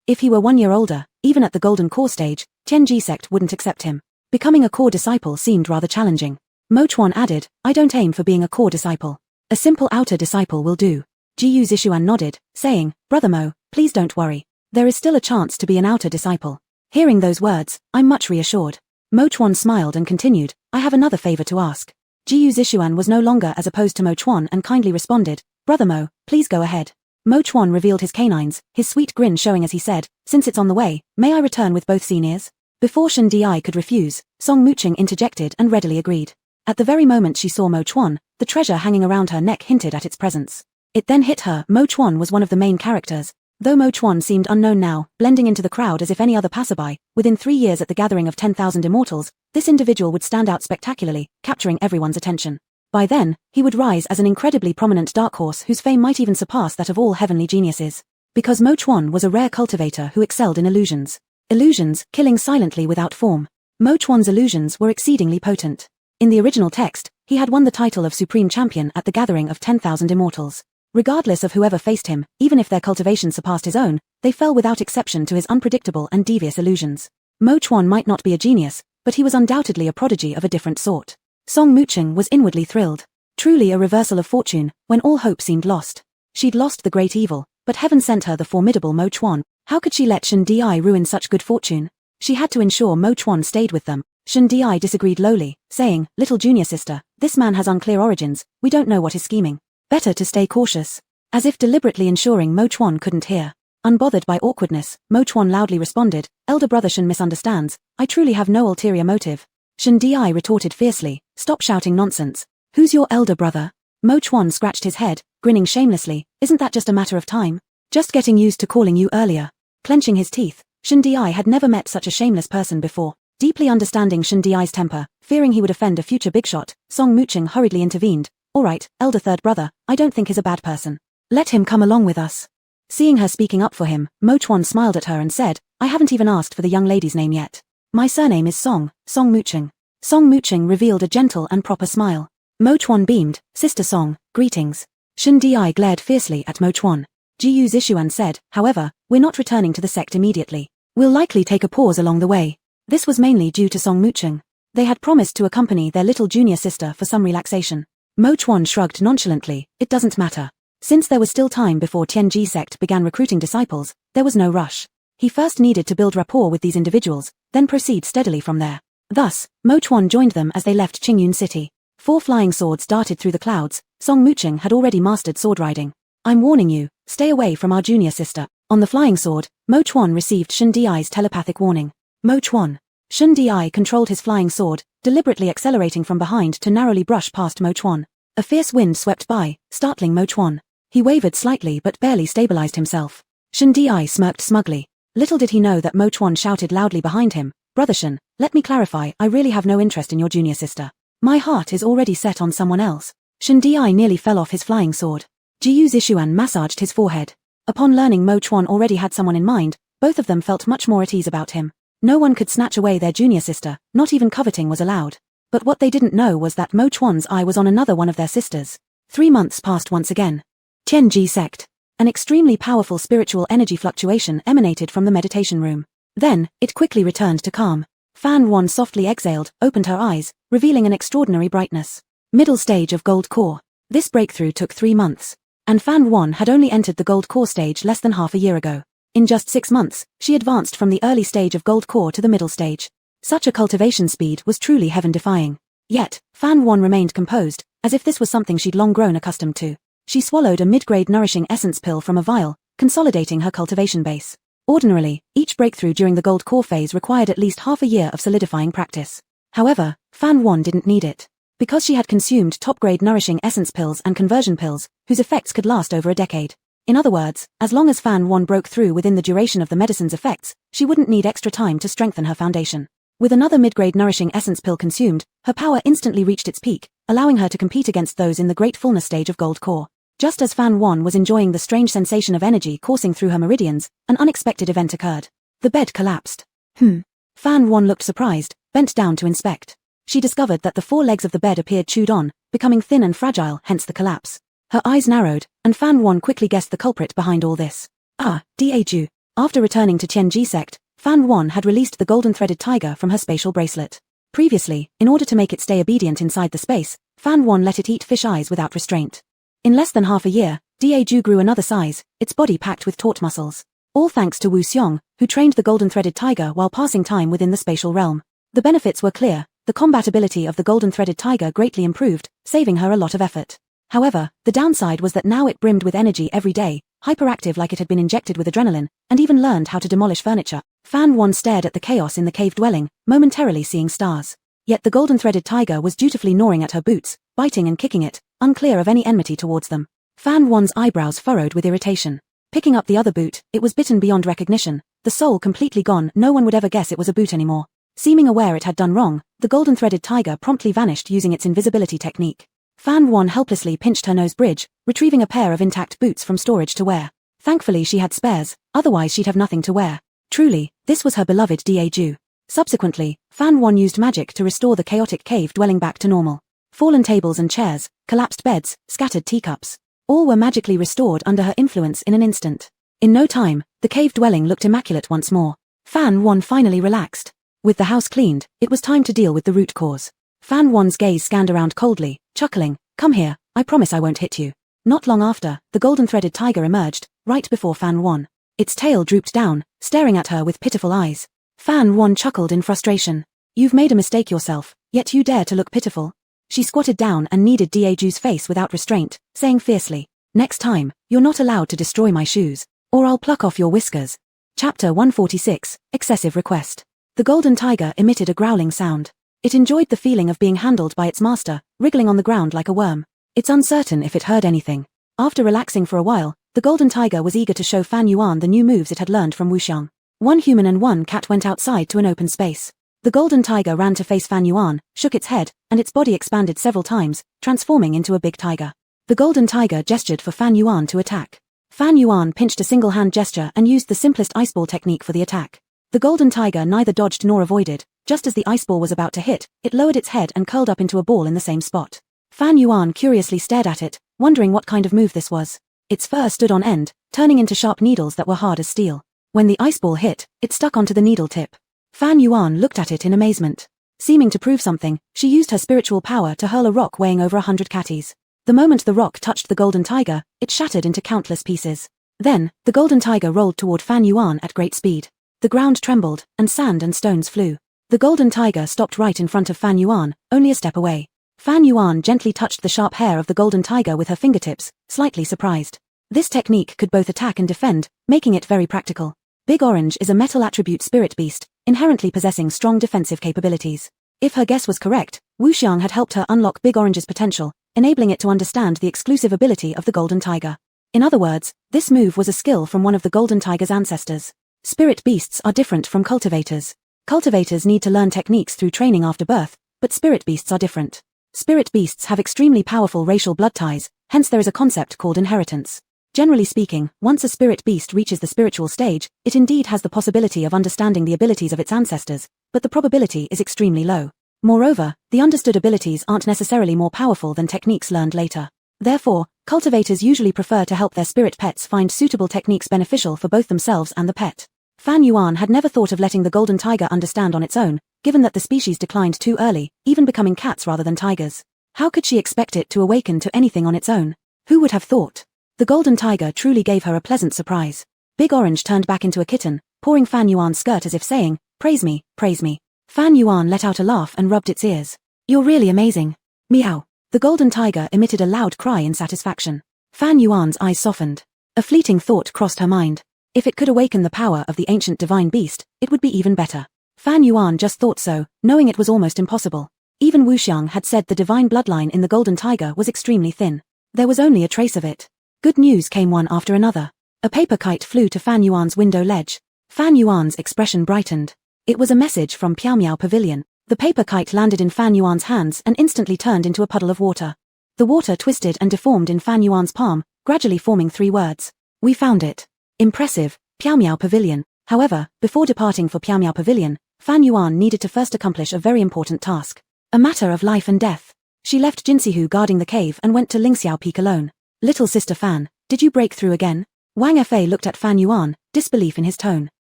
If he were 1 year older, even at the golden core stage, Tianji sect wouldn't accept him. Becoming a core disciple seemed rather challenging. Mo Chuan added, I don't aim for being a core disciple. A simple outer disciple will do. Gu Zishuan nodded, saying, Brother Mo, please don't worry. There is still a chance to be an outer disciple. Hearing those words, I'm much reassured. Mo Chuan smiled and continued, I have another favor to ask. Gu Zishuan was no longer as opposed to Mo Chuan and kindly responded, Brother Mo, please go ahead. Mo Chuan revealed his canines, his sweet grin showing as he said, since it's on the way, may I return with both seen ears? Before Shen Di could refuse, Song Muching interjected and readily agreed. At the very moment she saw Mo Chuan, the treasure hanging around her neck hinted at its presence. It then hit her, Mo Chuan was one of the main characters. Though Mo Chuan seemed unknown now, blending into the crowd as if any other passerby, within 3 years at the gathering of 10,000 immortals, this individual would stand out spectacularly, capturing everyone's attention. By then, he would rise as an incredibly prominent dark horse whose fame might even surpass that of all heavenly geniuses. Because Mo Chuan was a rare cultivator who excelled in illusions. Illusions, killing silently without form. Mo Chuan's illusions were exceedingly potent. In the original text, he had won the title of Supreme Champion at the gathering of 10,000 immortals. Regardless of whoever faced him, even if their cultivation surpassed his own, they fell without exception to his unpredictable and devious illusions. Mo Chuan might not be a genius, but he was undoubtedly a prodigy of a different sort. Song Muching was inwardly thrilled. Truly a reversal of fortune, when all hope seemed lost. She'd lost the great evil, but heaven sent her the formidable Mo Chuan. How could she let Shen Di ruin such good fortune? She had to ensure Mo Chuan stayed with them. Shen Di disagreed lowly, saying, Little junior sister, this man has unclear origins, we don't know what is scheming. Better to stay cautious. As if deliberately ensuring Mo Chuan couldn't hear. Unbothered by awkwardness, Mo Chuan loudly responded, Elder brother Shen misunderstands, I truly have no ulterior motive. Shen Di retorted fiercely, stop shouting nonsense. Who's your elder brother? Mo Chuan scratched his head, grinning shamelessly, isn't that just a matter of time? Just getting used to calling you earlier. Clenching his teeth, Shen Di had never met such a shameless person before. Deeply understanding Shen Di's temper, fearing he would offend a future big shot, Song Muching hurriedly intervened. Alright, elder third brother, I don't think he's a bad person. Let him come along with us. Seeing her speaking up for him, Mo Chuan smiled at her and said, I haven't even asked for the young lady's name yet. My surname is Song Muching. Song Muching revealed a gentle and proper smile. Mo Chuan beamed, Sister Song, greetings. Shen Di glared fiercely at Mo Chuan. Gu Zishuan said, however, we're not returning to the sect immediately. We'll likely take a pause along the way. This was mainly due to Song Muching. They had promised to accompany their little junior sister for some relaxation. Mo Chuan shrugged nonchalantly, it doesn't matter. Since there was still time before Tianji sect began recruiting disciples, there was no rush. He first needed to build rapport with these individuals, then proceed steadily from there. Thus, Mo Chuan joined them as they left Qingyun City. 4 flying swords darted through the clouds. Song Muching had already mastered sword riding. I'm warning you, stay away from our junior sister. On the flying sword, Mo Chuan received Shen Di's telepathic warning. Mo Chuan. Shen Di controlled his flying sword, deliberately accelerating from behind to narrowly brush past Mo Chuan. A fierce wind swept by, startling Mo Chuan. He wavered slightly but barely stabilized himself. Shen Di smirked smugly. Little did he know that Mo Chuan shouted loudly behind him, Brother Shen, let me clarify, I really have no interest in your junior sister. My heart is already set on someone else. Shen Di nearly fell off his flying sword. Gu Zishuan massaged his forehead. Upon learning Mo Chuan already had someone in mind, both of them felt much more at ease about him. No one could snatch away their junior sister, not even coveting was allowed. But what they didn't know was that Mo Chuan's eye was on another one of their sisters. 3 months passed once again. Tianji sect. An extremely powerful spiritual energy fluctuation emanated from the meditation room. Then, it quickly returned to calm. Fan Wan softly exhaled, opened her eyes, revealing an extraordinary brightness. Middle stage of gold core. This breakthrough took 3 months. And Fan Wan had only entered the gold core stage less than half a year ago. In just 6 months, she advanced from the early stage of gold core to the middle stage. Such a cultivation speed was truly heaven-defying. Yet, Fan Wan remained composed, as if this was something she'd long grown accustomed to. She swallowed a mid-grade nourishing essence pill from a vial, consolidating her cultivation base. Ordinarily, each breakthrough during the gold core phase required at least half a year of solidifying practice. However, Fan Wan didn't need it. Because she had consumed top-grade nourishing essence pills and conversion pills, whose effects could last over a decade. In other words, as long as Fan Wan broke through within the duration of the medicine's effects, she wouldn't need extra time to strengthen her foundation. With another mid-grade nourishing essence pill consumed, her power instantly reached its peak, allowing her to compete against those in the great fullness stage of gold core. Just as Fan Yuan was enjoying the strange sensation of energy coursing through her meridians, an unexpected event occurred. The bed collapsed. Fan Yuan looked surprised, bent down to inspect. She discovered that the 4 legs of the bed appeared chewed on, becoming thin and fragile, hence the collapse. Her eyes narrowed, and Fan Yuan quickly guessed the culprit behind all this. Deju. After returning to Qianji sect, Fan Yuan had released the golden-threaded tiger from her spatial bracelet. Previously, in order to make it stay obedient inside the space, Fan Yuan let it eat fish eyes without restraint. In less than half a year, Deju grew another size, its body packed with taut muscles. All thanks to Wu Xiong, who trained the golden-threaded tiger while passing time within the spatial realm. The benefits were clear. The combatability of the golden-threaded tiger greatly improved, saving her a lot of effort. However, the downside was that now it brimmed with energy every day, hyperactive like it had been injected with adrenaline, and even learned how to demolish furniture. Fan Yuan stared at the chaos in the cave dwelling, momentarily seeing stars. Yet the golden-threaded tiger was dutifully gnawing at her boots, biting and kicking it, unclear of any enmity towards them. Fan Yuan's eyebrows furrowed with irritation. Picking up the other boot, it was bitten beyond recognition, the sole completely gone. No one would ever guess it was a boot anymore. Seeming aware it had done wrong, the golden-threaded tiger promptly vanished using its invisibility technique. Fan Yuan helplessly pinched her nose bridge, retrieving a pair of intact boots from storage to wear. Thankfully she had spares, otherwise she'd have nothing to wear. Truly, this was her beloved Deju. Subsequently, Fan Yuan used magic to restore the chaotic cave dwelling back to normal. Fallen tables and chairs, collapsed beds, scattered teacups. All were magically restored under her influence in an instant. In no time, the cave dwelling looked immaculate once more. Fan Yuan finally relaxed. With the house cleaned, it was time to deal with the root cause. Fan Yuan's gaze scanned around coldly, chuckling, "Come here, I promise I won't hit you." Not long after, the golden-threaded tiger emerged, right before Fan Yuan. Its tail drooped down, staring at her with pitiful eyes. Fan Yuan chuckled in frustration. "You've made a mistake yourself, yet you dare to look pitiful." She squatted down and kneaded Deju's face without restraint, saying fiercely, "Next time, you're not allowed to destroy my shoes, or I'll pluck off your whiskers." Chapter 146, Excessive Request. The golden tiger emitted a growling sound. It enjoyed the feeling of being handled by its master, wriggling on the ground like a worm. It's uncertain if it heard anything. After relaxing for a while, the golden tiger was eager to show Fan Yuan the new moves it had learned from Wu Xiong. 1 human and 1 cat went outside to an open space. The golden tiger ran to face Fan Yuan, shook its head, and its body expanded several times, transforming into a big tiger. The golden tiger gestured for Fan Yuan to attack. Fan Yuan pinched a single hand gesture and used the simplest ice ball technique for the attack. The golden tiger neither dodged nor avoided. Just as the ice ball was about to hit, it lowered its head and curled up into a ball in the same spot. Fan Yuan curiously stared at it, wondering what kind of move this was. Its fur stood on end, turning into sharp needles that were hard as steel. When the ice ball hit, it stuck onto the needle tip. Fan Yuan looked at it in amazement. Seeming to prove something, she used her spiritual power to hurl a rock weighing over 100 catties. The moment the rock touched the golden tiger, it shattered into countless pieces. Then, the golden tiger rolled toward Fan Yuan at great speed. The ground trembled, and sand and stones flew. The golden tiger stopped right in front of Fan Yuan, only a step away. Fan Yuan gently touched the sharp hair of the golden tiger with her fingertips, slightly surprised. This technique could both attack and defend, making it very practical. Big Orange is a metal attribute spirit beast, inherently possessing strong defensive capabilities. If her guess was correct, Wu Xiong had helped her unlock Big Orange's potential, enabling it to understand the exclusive ability of the golden tiger. In other words, this move was a skill from one of the golden tiger's ancestors. Spirit beasts are different from cultivators. Cultivators need to learn techniques through training after birth, but spirit beasts are different. Spirit beasts have extremely powerful racial blood ties, hence there is a concept called inheritance. Generally speaking, once a spirit beast reaches the spiritual stage, it indeed has the possibility of understanding the abilities of its ancestors, but the probability is extremely low. Moreover, the understood abilities aren't necessarily more powerful than techniques learned later. Therefore, cultivators usually prefer to help their spirit pets find suitable techniques beneficial for both themselves and the pet. Fan Yuan had never thought of letting the golden tiger understand on its own, given that the species declined too early, even becoming cats rather than tigers. How could she expect it to awaken to anything on its own? Who would have thought? The golden tiger truly gave her a pleasant surprise. Big Orange turned back into a kitten, pawing Fan Yuan's skirt as if saying, "Praise me, praise me." Fan Yuan let out a laugh and rubbed its ears. "You're really amazing." Meow. The golden tiger emitted a loud cry in satisfaction. Fan Yuan's eyes softened. A fleeting thought crossed her mind. If it could awaken the power of the ancient divine beast, it would be even better. Fan Yuan just thought so, knowing it was almost impossible. Even Wu Xiong had said the divine bloodline in the golden tiger was extremely thin. There was only a trace of it. Good news came one after another. A paper kite flew to Fan Yuan's window ledge. Fan Yuan's expression brightened. It was a message from Piao Miao Pavilion. The paper kite landed in Fan Yuan's hands and instantly turned into a puddle of water. The water twisted and deformed in Fan Yuan's palm, gradually forming 3 words. We found it. Impressive, Piao Miao Pavilion. However, before departing for Piao Miao Pavilion, Fan Yuan needed to first accomplish a very important task. A matter of life and death. She left Jinxihu guarding the cave and went to Lingxiao Peak alone. Little sister Fan, did you break through again? Wang Fei looked at Fan Yuan, disbelief in his tone.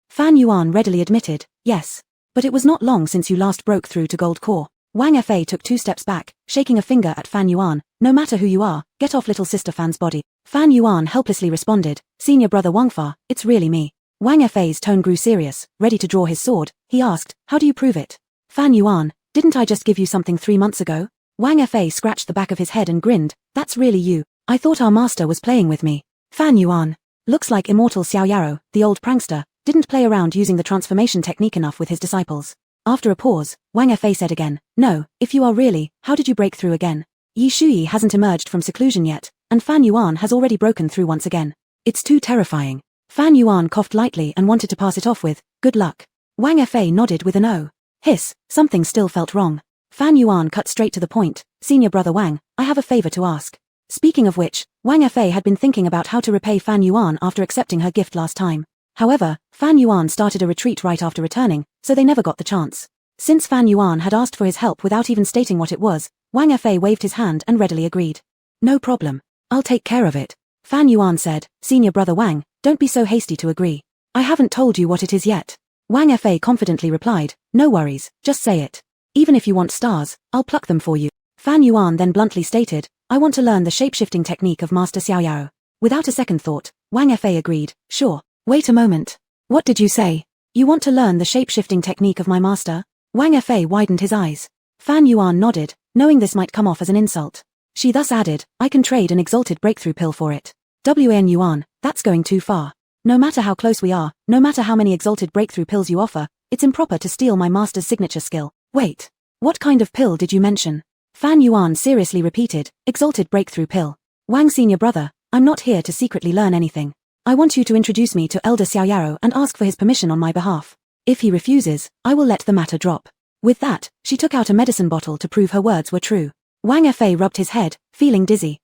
Fan Yuan readily admitted, yes. But it was not long since you last broke through to Gold Core. Wang Fei took 2 steps back, shaking a finger at Fan Yuan. No matter who you are, get off little sister Fan's body. Fan Yuan helplessly responded, Senior brother Wangfa, it's really me. Wang Fei's tone grew serious, ready to draw his sword. He asked, how do you prove it? Fan Yuan, didn't I just give you something 3 months ago? Wang Fei scratched the back of his head and grinned, that's really you. I thought our master was playing with me. Fan Yuan. Looks like immortal Xiao Yarou, the old prankster, didn't play around using the transformation technique enough with his disciples. After a pause, Wang Fei said again, no, if you are really, how did you break through again? Yi Shuyi hasn't emerged from seclusion yet, and Fan Yuan has already broken through once again. It's too terrifying. Fan Yuan coughed lightly and wanted to pass it off with, good luck. Wang Fei nodded with an O. Hiss, something still felt wrong. Fan Yuan cut straight to the point, Senior brother Wang, I have a favor to ask. Speaking of which, Wang Fei had been thinking about how to repay Fan Yuan after accepting her gift last time. However, Fan Yuan started a retreat right after returning, so they never got the chance. Since Fan Yuan had asked for his help without even stating what it was, Wang Fei waved his hand and readily agreed. No problem. I'll take care of it. Fan Yuan said, Senior brother Wang, don't be so hasty to agree. I haven't told you what it is yet. Wang Fei confidently replied, no worries, just say it. Even if you want stars, I'll pluck them for you. Fan Yuan then bluntly stated, I want to learn the shape-shifting technique of Master Xiao Yarou. Without a second thought, Wang Fei agreed, sure. Wait a moment. What did you say? You want to learn the shape-shifting technique of my master? Wang Fei widened his eyes. Fan Yuan nodded, knowing this might come off as an insult. She thus added, I can trade an exalted breakthrough pill for it. Wan Yuan, that's going too far. No matter how close we are, no matter how many exalted breakthrough pills you offer, it's improper to steal my master's signature skill. Wait. What kind of pill did you mention? Fan Yuan seriously repeated, exalted breakthrough pill. Wang Senior brother, I'm not here to secretly learn anything. I want you to introduce me to Elder Xiao Yarou and ask for his permission on my behalf. If he refuses, I will let the matter drop. With that, she took out a medicine bottle to prove her words were true. Wang Fei rubbed his head, feeling dizzy.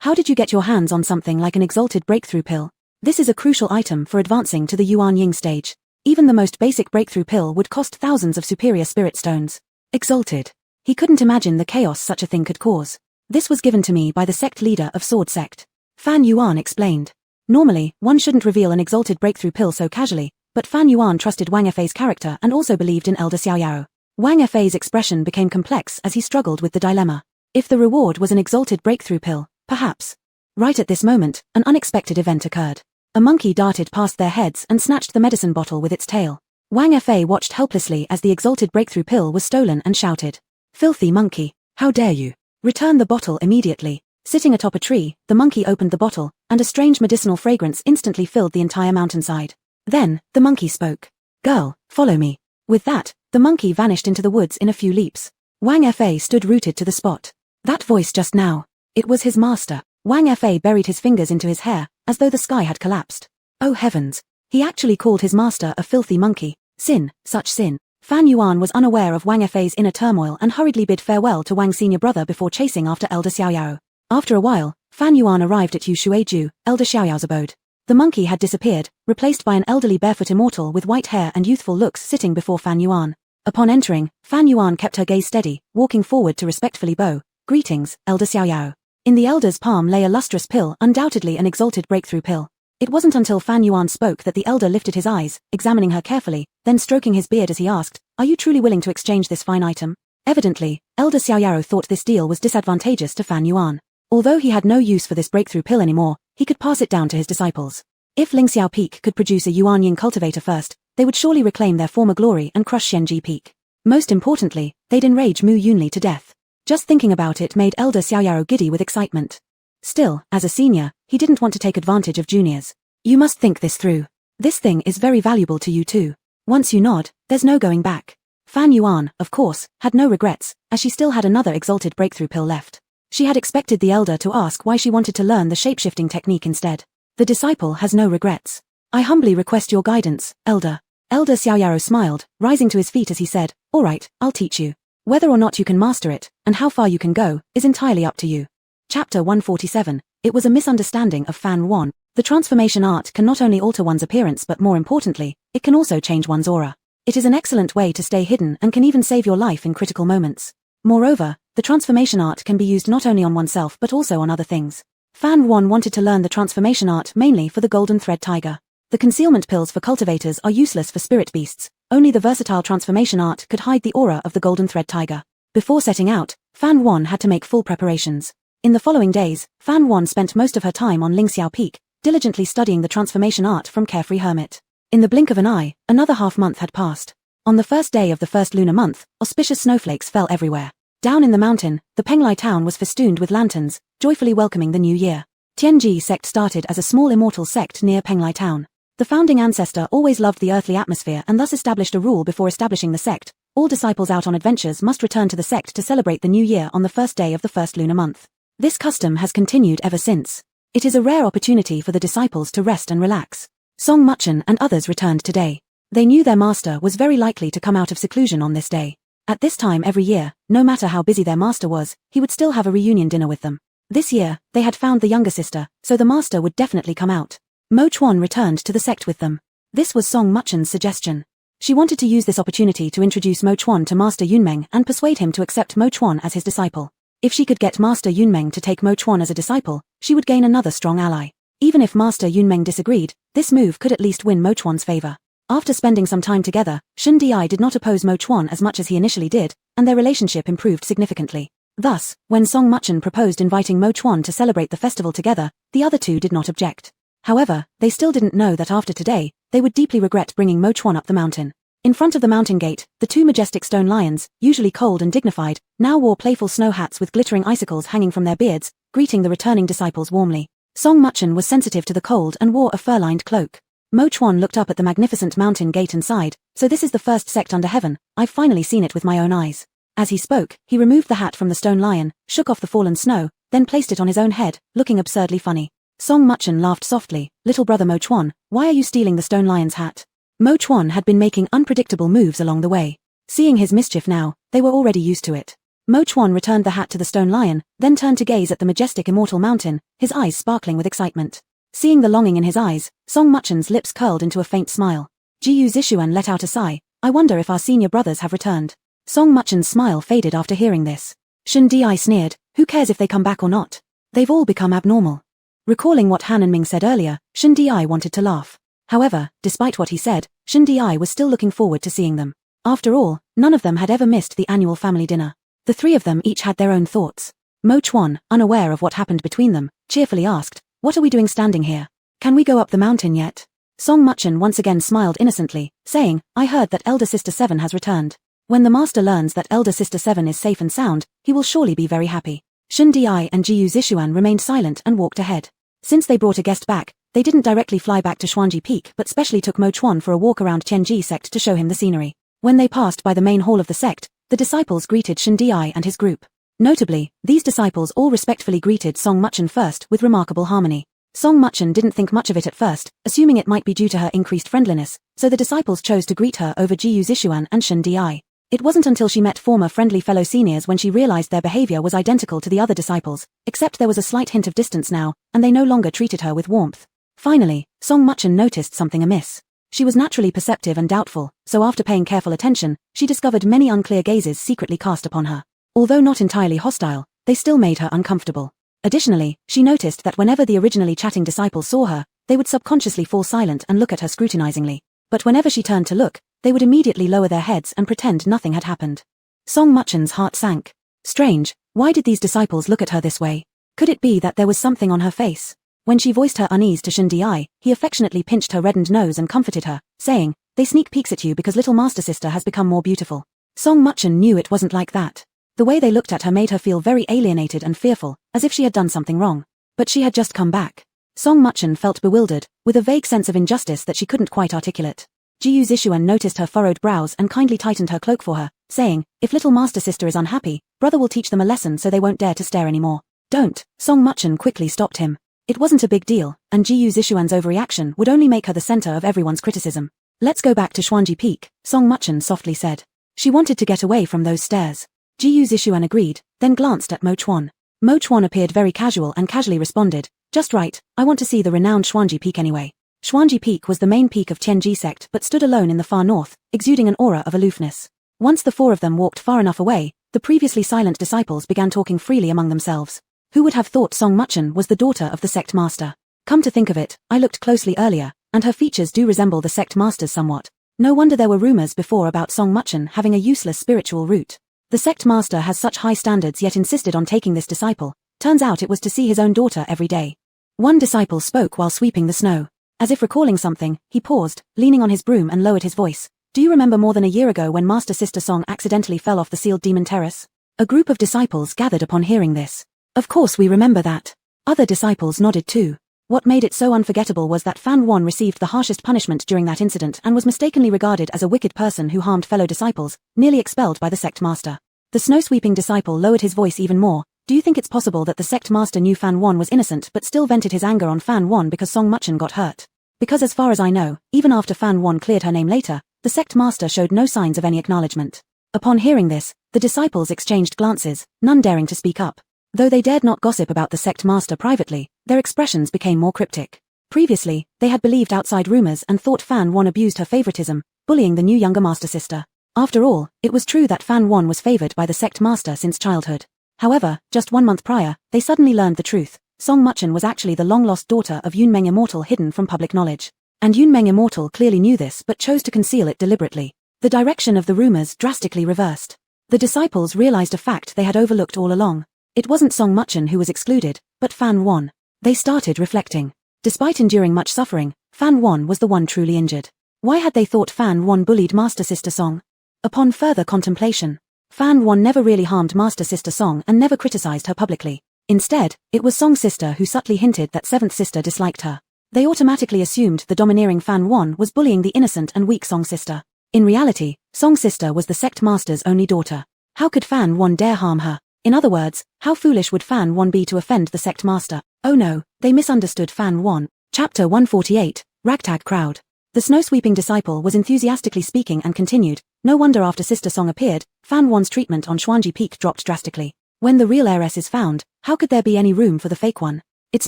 How did you get your hands on something like an exalted breakthrough pill? This is a crucial item for advancing to the Yuan Ying stage. Even the most basic breakthrough pill would cost thousands of superior spirit stones. Exalted. He couldn't imagine the chaos such a thing could cause. This was given to me by the sect leader of Sword Sect. Fan Yuan explained. Normally, one shouldn't reveal an exalted breakthrough pill so casually, but Fan Yuan trusted Wang Fei's character and also believed in Elder Xiao Yarou. Wang Fei's expression became complex as he struggled with the dilemma. If the reward was an exalted breakthrough pill, perhaps. Right at this moment, an unexpected event occurred. A monkey darted past their heads and snatched the medicine bottle with its tail. Wang Fei watched helplessly as the exalted breakthrough pill was stolen and shouted, Filthy monkey, how dare you? Return the bottle immediately. Sitting atop a tree, the monkey opened the bottle, and a strange medicinal fragrance instantly filled the entire mountainside. Then, the monkey spoke. Girl, follow me. With that, the monkey vanished into the woods in a few leaps. Wang Fei stood rooted to the spot. That voice just now. It was his master. Wang Fei buried his fingers into his hair, as though the sky had collapsed. Oh heavens. He actually called his master a filthy monkey. Sin, such sin. Fan Yuan was unaware of Wang Fei's inner turmoil and hurriedly bid farewell to Wang's senior brother before chasing after Elder Xiao Yarou. After a while, Fan Yuan arrived at Yu Shueju, Elder Xiao Yao's abode. The monkey had disappeared, replaced by an elderly barefoot immortal with white hair and youthful looks sitting before Fan Yuan. Upon entering, Fan Yuan kept her gaze steady, walking forward to respectfully bow. Greetings, Elder Xiao Yarou. In the elder's palm lay a lustrous pill, undoubtedly an exalted breakthrough pill. It wasn't until Fan Yuan spoke that the elder lifted his eyes, examining her carefully, then stroking his beard as he asked, Are you truly willing to exchange this fine item? Evidently, Elder Xiao Yarou thought this deal was disadvantageous to Fan Yuan. Although he had no use for this breakthrough pill anymore, he could pass it down to his disciples. If Lingxiao Peak could produce a Yuan Ying cultivator first, they would surely reclaim their former glory and crush Xianji Peak. Most importantly, they'd enrage Mu Yunli to death. Just thinking about it made Elder Xiao Yarou giddy with excitement. Still, as a senior, he didn't want to take advantage of juniors. You must think this through. This thing is very valuable to you too. Once you nod, there's no going back. Fan Yuan, of course, had no regrets, as she still had another exalted breakthrough pill left. She had expected the elder to ask why she wanted to learn the shape-shifting technique instead. The disciple has no regrets. I humbly request your guidance, elder. Elder Xiaoyaro smiled, rising to his feet as he said, "All right, I'll teach you. Whether or not you can master it, and how far you can go, is entirely up to you." Chapter 147. It was a misunderstanding of Fan 1. The transformation art can not only alter one's appearance but more importantly, it can also change one's aura. It is an excellent way to stay hidden and can even save your life in critical moments. Moreover, the transformation art can be used not only on oneself but also on other things. Fan 1 wanted to learn the transformation art mainly for the golden thread tiger. The concealment pills for cultivators are useless for spirit beasts, only the versatile transformation art could hide the aura of the golden thread tiger. Before setting out, Fan 1 had to make full preparations. In the following days, Fan 1 spent most of her time on Lingxiao Peak, diligently studying the transformation art from Carefree Hermit. In the blink of an eye, another half-month had passed. On the first day of the first lunar month, auspicious snowflakes fell everywhere. Down in the mountain, the Penglai town was festooned with lanterns, joyfully welcoming the new year. Tianji sect started as a small immortal sect near Penglai town. The founding ancestor always loved the earthly atmosphere and thus established a rule before establishing the sect: all disciples out on adventures must return to the sect to celebrate the new year on the first day of the first lunar month. This custom has continued ever since. It is a rare opportunity for the disciples to rest and relax. Song Muchen and others returned today. They knew their master was very likely to come out of seclusion on this day. At this time every year, no matter how busy their master was, he would still have a reunion dinner with them. This year, they had found the younger sister, so the master would definitely come out. Mo Chuan returned to the sect with them. This was Song Muchen's suggestion. She wanted to use this opportunity to introduce Mo Chuan to Master Yunmeng and persuade him to accept Mo Chuan as his disciple. If she could get Master Yunmeng to take Mo Chuan as a disciple, she would gain another strong ally. Even if Master Yunmeng disagreed, this move could at least win Mo Chuan's favor. After spending some time together, Shen Di did not oppose Mo Chuan as much as he initially did, and their relationship improved significantly. Thus, when Song Muchen proposed inviting Mo Chuan to celebrate the festival together, the other two did not object. However, they still didn't know that after today, they would deeply regret bringing Mo Chuan up the mountain. In front of the mountain gate, the two majestic stone lions, usually cold and dignified, now wore playful snow hats with glittering icicles hanging from their beards, greeting the returning disciples warmly. Song Muchen was sensitive to the cold and wore a fur-lined cloak. Mo Chuan looked up at the magnificent mountain gate and sighed, "So this is the first sect under heaven, I've finally seen it with my own eyes." As he spoke, he removed the hat from the stone lion, shook off the fallen snow, then placed it on his own head, looking absurdly funny. Song Muchen laughed softly, "Little brother Mo Chuan, why are you stealing the stone lion's hat?" Mo Chuan had been making unpredictable moves along the way. Seeing his mischief now, they were already used to it. Mo Chuan returned the hat to the stone lion, then turned to gaze at the majestic immortal mountain, his eyes sparkling with excitement. Seeing the longing in his eyes, Song Muchen's lips curled into a faint smile. Jiyu Zishuan let out a sigh. "I wonder if our senior brothers have returned." Song Muchen's smile faded after hearing this. Shen Di sneered, "Who cares if they come back or not? They've all become abnormal." Recalling what Han and Ming said earlier, Shen Di wanted to laugh. However, despite what he said, Shen Di was still looking forward to seeing them. After all, none of them had ever missed the annual family dinner. The three of them each had their own thoughts. Mo Chuan, unaware of what happened between them, cheerfully asked, "What are we doing standing here? Can we go up the mountain yet?" Song Muchen once again smiled innocently, saying, "I heard that Elder Sister 7 has returned. When the master learns that Elder Sister 7 is safe and sound, he will surely be very happy." Shen Di and Jiyu Zishuan remained silent and walked ahead. Since they brought a guest back, they didn't directly fly back to Xuanji Peak but specially took Mo Chuan for a walk around Tianji sect to show him the scenery. When they passed by the main hall of the sect, the disciples greeted Shen Di and his group. Notably, these disciples all respectfully greeted Song Muchen first with remarkable harmony. Song Muchen didn't think much of it at first, assuming it might be due to her increased friendliness, so the disciples chose to greet her over Jiyu Zishuan and Shen Di. It wasn't until she met former friendly fellow seniors when she realized their behavior was identical to the other disciples, except there was a slight hint of distance now, and they no longer treated her with warmth. Finally, Song Muchen noticed something amiss. She was naturally perceptive and doubtful, so after paying careful attention, she discovered many unclear gazes secretly cast upon her. Although not entirely hostile, they still made her uncomfortable. Additionally, she noticed that whenever the originally chatting disciples saw her, they would subconsciously fall silent and look at her scrutinizingly. But whenever she turned to look, they would immediately lower their heads and pretend nothing had happened. Song Muchen's heart sank. Strange, why did these disciples look at her this way? Could it be that there was something on her face? When she voiced her unease to Shen Di, he affectionately pinched her reddened nose and comforted her, saying, "They sneak peeks at you because little master sister has become more beautiful." Song Muchen knew it wasn't like that. The way they looked at her made her feel very alienated and fearful, as if she had done something wrong. But she had just come back. Song Muchen felt bewildered, with a vague sense of injustice that she couldn't quite articulate. Jiyu Zishuan noticed her furrowed brows and kindly tightened her cloak for her, saying, "If little master sister is unhappy, brother will teach them a lesson so they won't dare to stare anymore." "Don't," Song Muchen quickly stopped him. It wasn't a big deal, and Jiyu Zishuan's overreaction would only make her the center of everyone's criticism. Let's go back to Xuanji Peak, Song Muchen softly said. She wanted to get away from those stares. Jiyu Zishuan agreed, then glanced at Mo Chuan. Mo Chuan appeared very casual and casually responded, just right, I want to see the renowned Xuanji Peak anyway. Xuanji Peak was the main peak of Tianji sect but stood alone in the far north, exuding an aura of aloofness. Once the four of them walked far enough away, the previously silent disciples began talking freely among themselves. Who would have thought Song Muchen was the daughter of the sect master? Come to think of it, I looked closely earlier, and her features do resemble the sect master's somewhat. No wonder there were rumors before about Song Muchen having a useless spiritual root. The sect master has such high standards yet insisted on taking this disciple. Turns out it was to see his own daughter every day. One disciple spoke while sweeping the snow. As if recalling something, he paused, leaning on his broom and lowered his voice. Do you remember more than a year ago when Master Sister Song accidentally fell off the sealed demon terrace? A group of disciples gathered upon hearing this. Of course we remember that. Other disciples nodded too. What made it so unforgettable was that Fan Wan received the harshest punishment during that incident and was mistakenly regarded as a wicked person who harmed fellow disciples, nearly expelled by the sect master. The snow-sweeping disciple lowered his voice even more. Do you think it's possible that the sect master knew Fan Wan was innocent but still vented his anger on Fan Wan because Song Muchen got hurt? Because as far as I know, even after Fan Wan cleared her name later, the sect master showed no signs of any acknowledgement. Upon hearing this, the disciples exchanged glances, none daring to speak up. Though they dared not gossip about the sect master privately, their expressions became more cryptic. Previously, they had believed outside rumors and thought Fan Wan abused her favoritism, bullying the new younger master sister. After all, it was true that Fan Wan was favored by the sect master since childhood. However, just 1 month prior, they suddenly learned the truth. Song Muchen was actually the long-lost daughter of Yunmeng Immortal hidden from public knowledge. And Yunmeng Immortal clearly knew this but chose to conceal it deliberately. The direction of the rumors drastically reversed. The disciples realized a fact they had overlooked all along. It wasn't Song Muchen who was excluded, but Fan Wan. They started reflecting. Despite enduring much suffering, Fan Wan was the one truly injured. Why had they thought Fan Wan bullied Master Sister Song? Upon further contemplation, Fan Wan never really harmed Master Sister Song and never criticized her publicly. Instead, it was Song's sister who subtly hinted that seventh sister disliked her. They automatically assumed the domineering Fan Wan was bullying the innocent and weak Song sister. In reality, Song's sister was the sect master's only daughter. How could Fan Wan dare harm her? In other words, how foolish would Fan Wan be to offend the sect master? Oh no, they misunderstood Fan Wan. Chapter 148, Ragtag Crowd. The snow-sweeping disciple was enthusiastically speaking and continued. No wonder after Sister Song appeared, Fan Wan's treatment on Xuanji Peak dropped drastically. When the real heiress is found, how could there be any room for the fake one? It's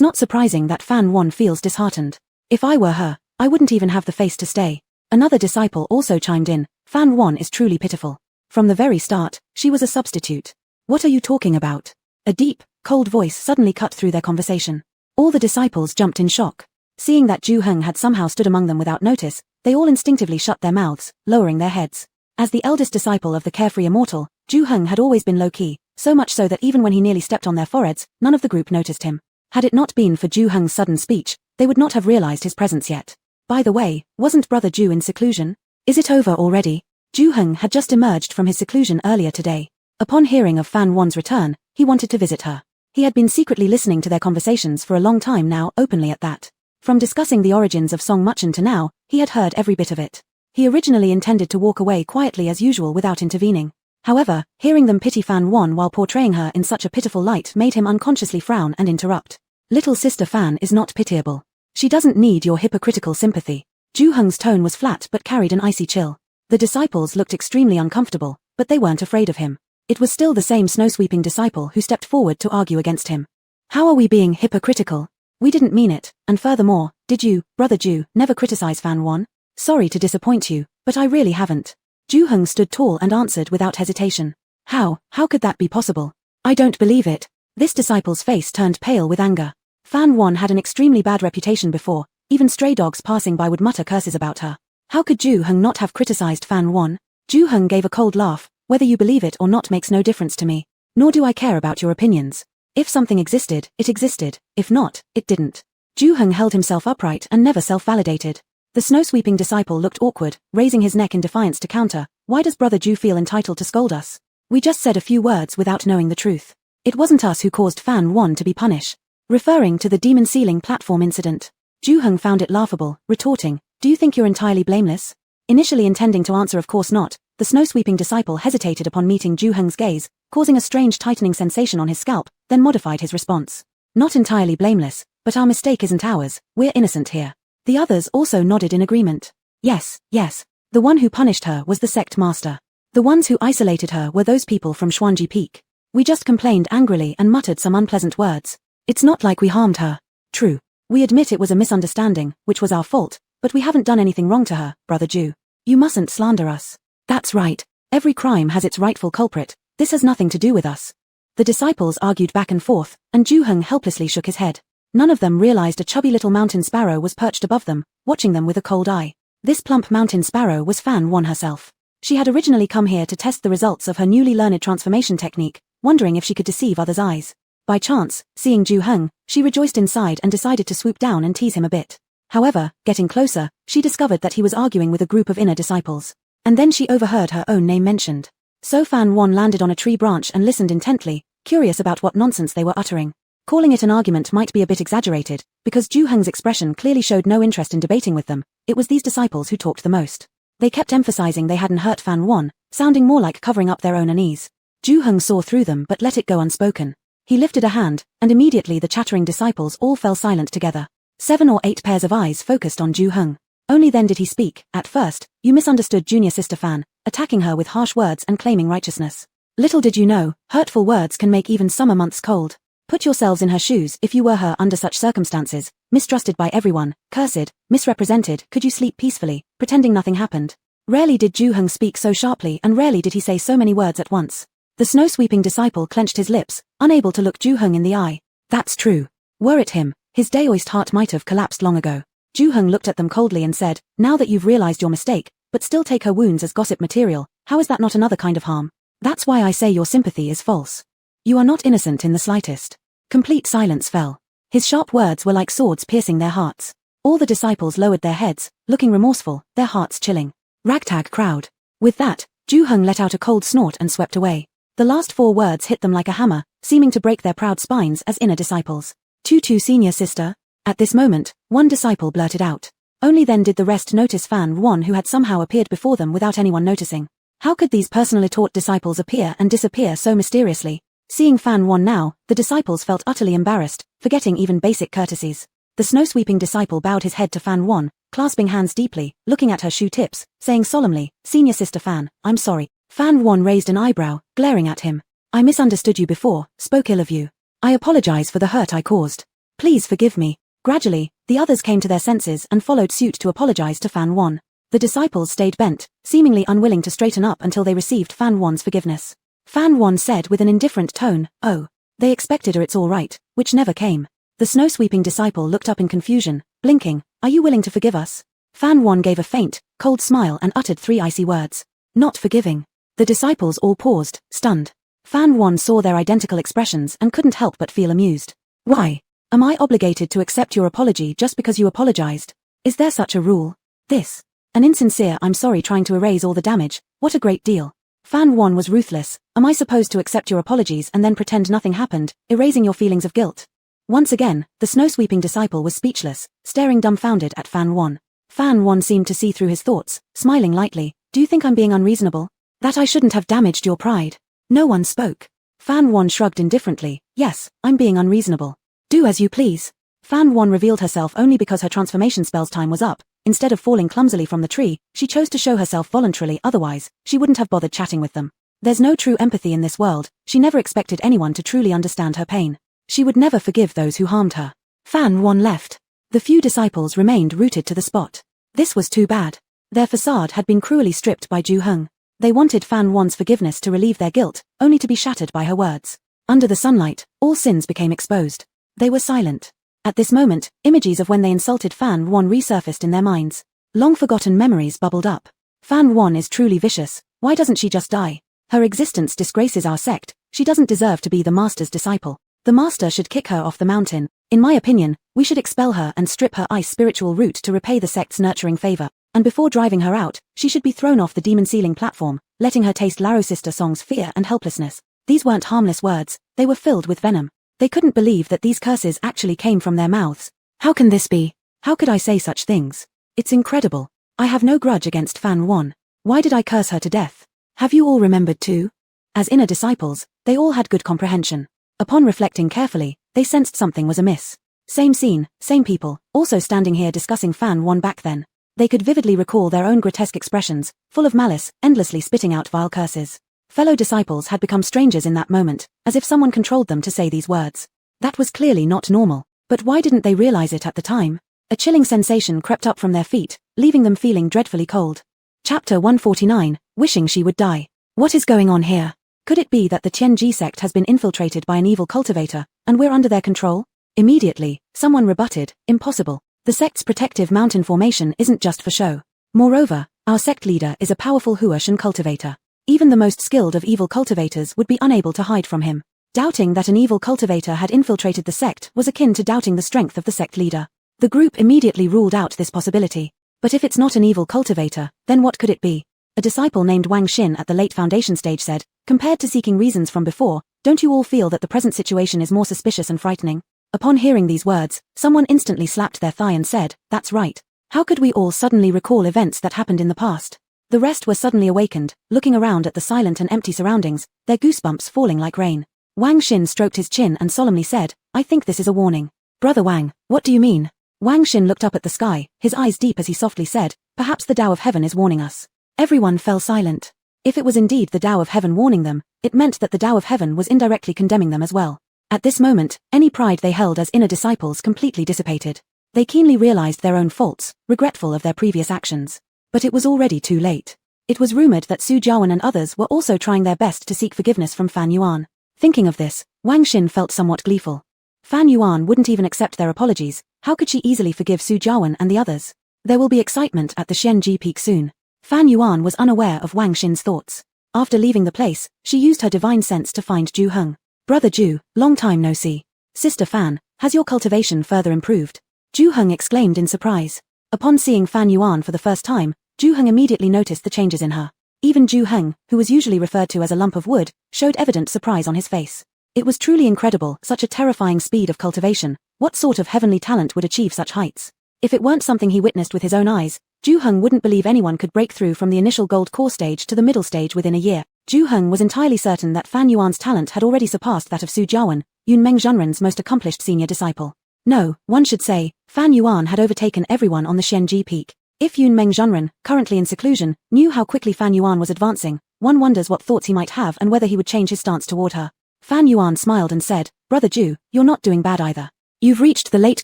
not surprising that Fan Wan feels disheartened. If I were her, I wouldn't even have the face to stay. Another disciple also chimed in. Fan Wan is truly pitiful. From the very start, she was a substitute. What are you talking about? A deep, cold voice suddenly cut through their conversation. All the disciples jumped in shock. Seeing that Zhu Heng had somehow stood among them without notice, they all instinctively shut their mouths, lowering their heads. As the eldest disciple of the carefree immortal, Zhu Heng had always been low-key, so much so that even when he nearly stepped on their foreheads, none of the group noticed him. Had it not been for Zhu Heng's sudden speech, they would not have realized his presence yet. By the way, wasn't Brother Zhu in seclusion? Is it over already? Zhu Heng had just emerged from his seclusion earlier today. Upon hearing of Fan Wan's return, he wanted to visit her. He had been secretly listening to their conversations for a long time now, openly at that. From discussing the origins of Song Muchen to now, he had heard every bit of it. He originally intended to walk away quietly as usual without intervening. However, hearing them pity Fan Wan while portraying her in such a pitiful light made him unconsciously frown and interrupt. Little sister Fan is not pitiable. She doesn't need your hypocritical sympathy. Zhu Heng's tone was flat but carried an icy chill. The disciples looked extremely uncomfortable, but they weren't afraid of him. It was still the same snow-sweeping disciple who stepped forward to argue against him. How are we being hypocritical? We didn't mean it, and furthermore, did you, Brother Zhu, never criticize Fan Wan? Sorry to disappoint you, but I really haven't. Zhu Heng stood tall and answered without hesitation. How could that be possible? I don't believe it. This disciple's face turned pale with anger. Fan Wan had an extremely bad reputation before, even stray dogs passing by would mutter curses about her. How could Zhu Heng not have criticized Fan Wan? Zhu Heng gave a cold laugh. Whether you believe it or not makes no difference to me. Nor do I care about your opinions. If something existed, it existed. If not, it didn't. Zhu Heng held himself upright and never self-validated. The snow-sweeping disciple looked awkward, raising his neck in defiance to counter. Why does Brother Zhu feel entitled to scold us? We just said a few words without knowing the truth. It wasn't us who caused Fan Wan to be punished. Referring to the demon ceiling platform incident, Zhu Heng found it laughable, retorting, do you think you're entirely blameless? Initially intending to answer of course not, the snow-sweeping disciple hesitated upon meeting Zhu Heng's gaze, causing a strange tightening sensation on his scalp, then modified his response. Not entirely blameless, but our mistake isn't ours, we're innocent here. The others also nodded in agreement. Yes, yes. The one who punished her was the sect master. The ones who isolated her were those people from Xuanji Peak. We just complained angrily and muttered some unpleasant words. It's not like we harmed her. True. We admit it was a misunderstanding, which was our fault, but we haven't done anything wrong to her, Brother Ju. You mustn't slander us. That's right. Every crime has its rightful culprit. This has nothing to do with us. The disciples argued back and forth, and Ju Heng helplessly shook his head. None of them realized a chubby little mountain sparrow was perched above them, watching them with a cold eye. This plump mountain sparrow was Fan Wan herself. She had originally come here to test the results of her newly learned transformation technique, wondering if she could deceive others' eyes. By chance, seeing Ju Heng, she rejoiced inside and decided to swoop down and tease him a bit. However, getting closer, she discovered that he was arguing with a group of inner disciples. And then she overheard her own name mentioned. So Fan Wan landed on a tree branch and listened intently, curious about what nonsense they were uttering. Calling it an argument might be a bit exaggerated, because Ju Heng's expression clearly showed no interest in debating with them. It was these disciples who talked the most. They kept emphasizing they hadn't hurt Fan Wan, sounding more like covering up their own unease. Ju Heng saw through them but let it go unspoken. He lifted a hand, and immediately the chattering disciples all fell silent together. 7 or 8 pairs of eyes focused on Ju Heng. Only then did he speak. At first, you misunderstood Junior Sister Fan, attacking her with harsh words and claiming righteousness. Little did you know, hurtful words can make even summer months cold. Put yourselves in her shoes if you were her under such circumstances, mistrusted by everyone, cursed, misrepresented, could you sleep peacefully, pretending nothing happened? Rarely did Ju Heng speak so sharply and rarely did he say so many words at once. The snow-sweeping disciple clenched his lips, unable to look Ju Heng in the eye. That's true. Were it him, his Daoist heart might have collapsed long ago. Ju Heng looked at them coldly and said, now that you've realized your mistake, but still take her wounds as gossip material, how is that not another kind of harm? That's why I say your sympathy is false. You are not innocent in the slightest. Complete silence fell. His sharp words were like swords piercing their hearts. All the disciples lowered their heads, looking remorseful, their hearts chilling. Ragtag crowd. With that, Ju Heng let out a cold snort and swept away. The last 4 words hit them like a hammer, seeming to break their proud spines as inner disciples. Tutu senior sister? At this moment, one disciple blurted out. Only then did the rest notice Fan Wan, who had somehow appeared before them without anyone noticing. How could these personally taught disciples appear and disappear so mysteriously? Seeing Fan Wan now, the disciples felt utterly embarrassed, forgetting even basic courtesies. The snow-sweeping disciple bowed his head to Fan Wan, clasping hands deeply, looking at her shoe tips, saying solemnly, Senior Sister Fan, I'm sorry. Fan Wan raised an eyebrow, glaring at him. I misunderstood you before, spoke ill of you. I apologize for the hurt I caused. Please forgive me. Gradually, the others came to their senses and followed suit to apologize to Fan Wan. The disciples stayed bent, seemingly unwilling to straighten up until they received Fan Wan's forgiveness. Fan Wan said with an indifferent tone, oh. They expected a it's all right, which never came. The snow-sweeping disciple looked up in confusion, blinking, are you willing to forgive us? Fan Wan gave a faint, cold smile and uttered 3 icy words. Not forgiving. The disciples all paused, stunned. Fan Wan saw their identical expressions and couldn't help but feel amused. Why? Am I obligated to accept your apology just because you apologized? Is there such a rule? This. An insincere I'm sorry trying to erase all the damage, what a great deal. Fan Wan was ruthless. Am I supposed to accept your apologies and then pretend nothing happened, erasing your feelings of guilt? Once again, the snow-sweeping disciple was speechless, staring dumbfounded at Fan Wan. Fan Wan seemed to see through his thoughts, smiling lightly. Do you think I'm being unreasonable? That I shouldn't have damaged your pride? No one spoke. Fan Wan shrugged indifferently. Yes, I'm being unreasonable. Do as you please. Fan Wan revealed herself only because her transformation spell's time was up. Instead of falling clumsily from the tree, she chose to show herself voluntarily, otherwise, she wouldn't have bothered chatting with them. There's no true empathy in this world, she never expected anyone to truly understand her pain. She would never forgive those who harmed her. Fan Wan left. The few disciples remained rooted to the spot. This was too bad. Their facade had been cruelly stripped by Ju Heng. They wanted Fan Wan's forgiveness to relieve their guilt, only to be shattered by her words. Under the sunlight, all sins became exposed. They were silent. At this moment, images of when they insulted Fan Wan resurfaced in their minds. Long-forgotten memories bubbled up. Fan Wan is truly vicious. Why doesn't she just die? Her existence disgraces our sect. She doesn't deserve to be the master's disciple. The master should kick her off the mountain. In my opinion, we should expel her and strip her ice spiritual root to repay the sect's nurturing favor. And before driving her out, she should be thrown off the demon ceiling platform, letting her taste Laro Sister Song's fear and helplessness. These weren't harmless words. They were filled with venom. They couldn't believe that these curses actually came from their mouths. How can this be? How could I say such things? It's incredible. I have no grudge against Fan Wan. Why did I curse her to death? Have you all remembered too? As inner disciples, they all had good comprehension. Upon reflecting carefully, they sensed something was amiss. Same scene, same people, also standing here discussing Fan Wan back then. They could vividly recall their own grotesque expressions, full of malice, endlessly spitting out vile curses. Fellow disciples had become strangers in that moment, as if someone controlled them to say these words. That was clearly not normal. But why didn't they realize it at the time? A chilling sensation crept up from their feet, leaving them feeling dreadfully cold. Chapter 149, Wishing She Would Die. What is going on here? Could it be that the Tianji sect has been infiltrated by an evil cultivator, and we're under their control? Immediately, someone rebutted, impossible. The sect's protective mountain formation isn't just for show. Moreover, our sect leader is a powerful Huashan cultivator. Even the most skilled of evil cultivators would be unable to hide from him. Doubting that an evil cultivator had infiltrated the sect was akin to doubting the strength of the sect leader. The group immediately ruled out this possibility. But if it's not an evil cultivator, then what could it be? A disciple named Wang Xin at the late foundation stage said, compared to seeking reasons from before, don't you all feel that the present situation is more suspicious and frightening? Upon hearing these words, someone instantly slapped their thigh and said, that's right. How could we all suddenly recall events that happened in the past? The rest were suddenly awakened, looking around at the silent and empty surroundings, their goosebumps falling like rain. Wang Xin stroked his chin and solemnly said, I think this is a warning. Brother Wang, what do you mean? Wang Xin looked up at the sky, his eyes deep as he softly said, perhaps the Tao of Heaven is warning us. Everyone fell silent. If it was indeed the Tao of Heaven warning them, it meant that the Tao of Heaven was indirectly condemning them as well. At this moment, any pride they held as inner disciples completely dissipated. They keenly realized their own faults, regretful of their previous actions. But it was already too late. It was rumored that Su Jiawen and others were also trying their best to seek forgiveness from Fan Yuan. Thinking of this, Wang Xin felt somewhat gleeful. Fan Yuan wouldn't even accept their apologies. How could she easily forgive Su Jiawen and the others? There will be excitement at the Xianji Peak soon. Fan Yuan was unaware of Wang Xin's thoughts. After leaving the place, she used her divine sense to find Ju Heng. Brother Ju, long time no see. Sister Fan, has your cultivation further improved? Ju Heng exclaimed in surprise. Upon seeing Fan Yuan for the first time, Ju Heng immediately noticed the changes in her. Even Ju Heng, who was usually referred to as a lump of wood, showed evident surprise on his face. It was truly incredible, such a terrifying speed of cultivation. What sort of heavenly talent would achieve such heights? If it weren't something he witnessed with his own eyes, Ju Heng wouldn't believe anyone could break through from the initial gold core stage to the middle stage within a year. Ju Heng was entirely certain that Fan Yuan's talent had already surpassed that of Su Jiawen, Yunmeng Zhenren's most accomplished senior disciple. No, one should say, Fan Yuan had overtaken everyone on the Xianji Peak. If Yunmeng Zhenren, currently in seclusion, knew how quickly Fan Yuan was advancing, one wonders what thoughts he might have and whether he would change his stance toward her. Fan Yuan smiled and said, Brother Ju, you're not doing bad either. You've reached the late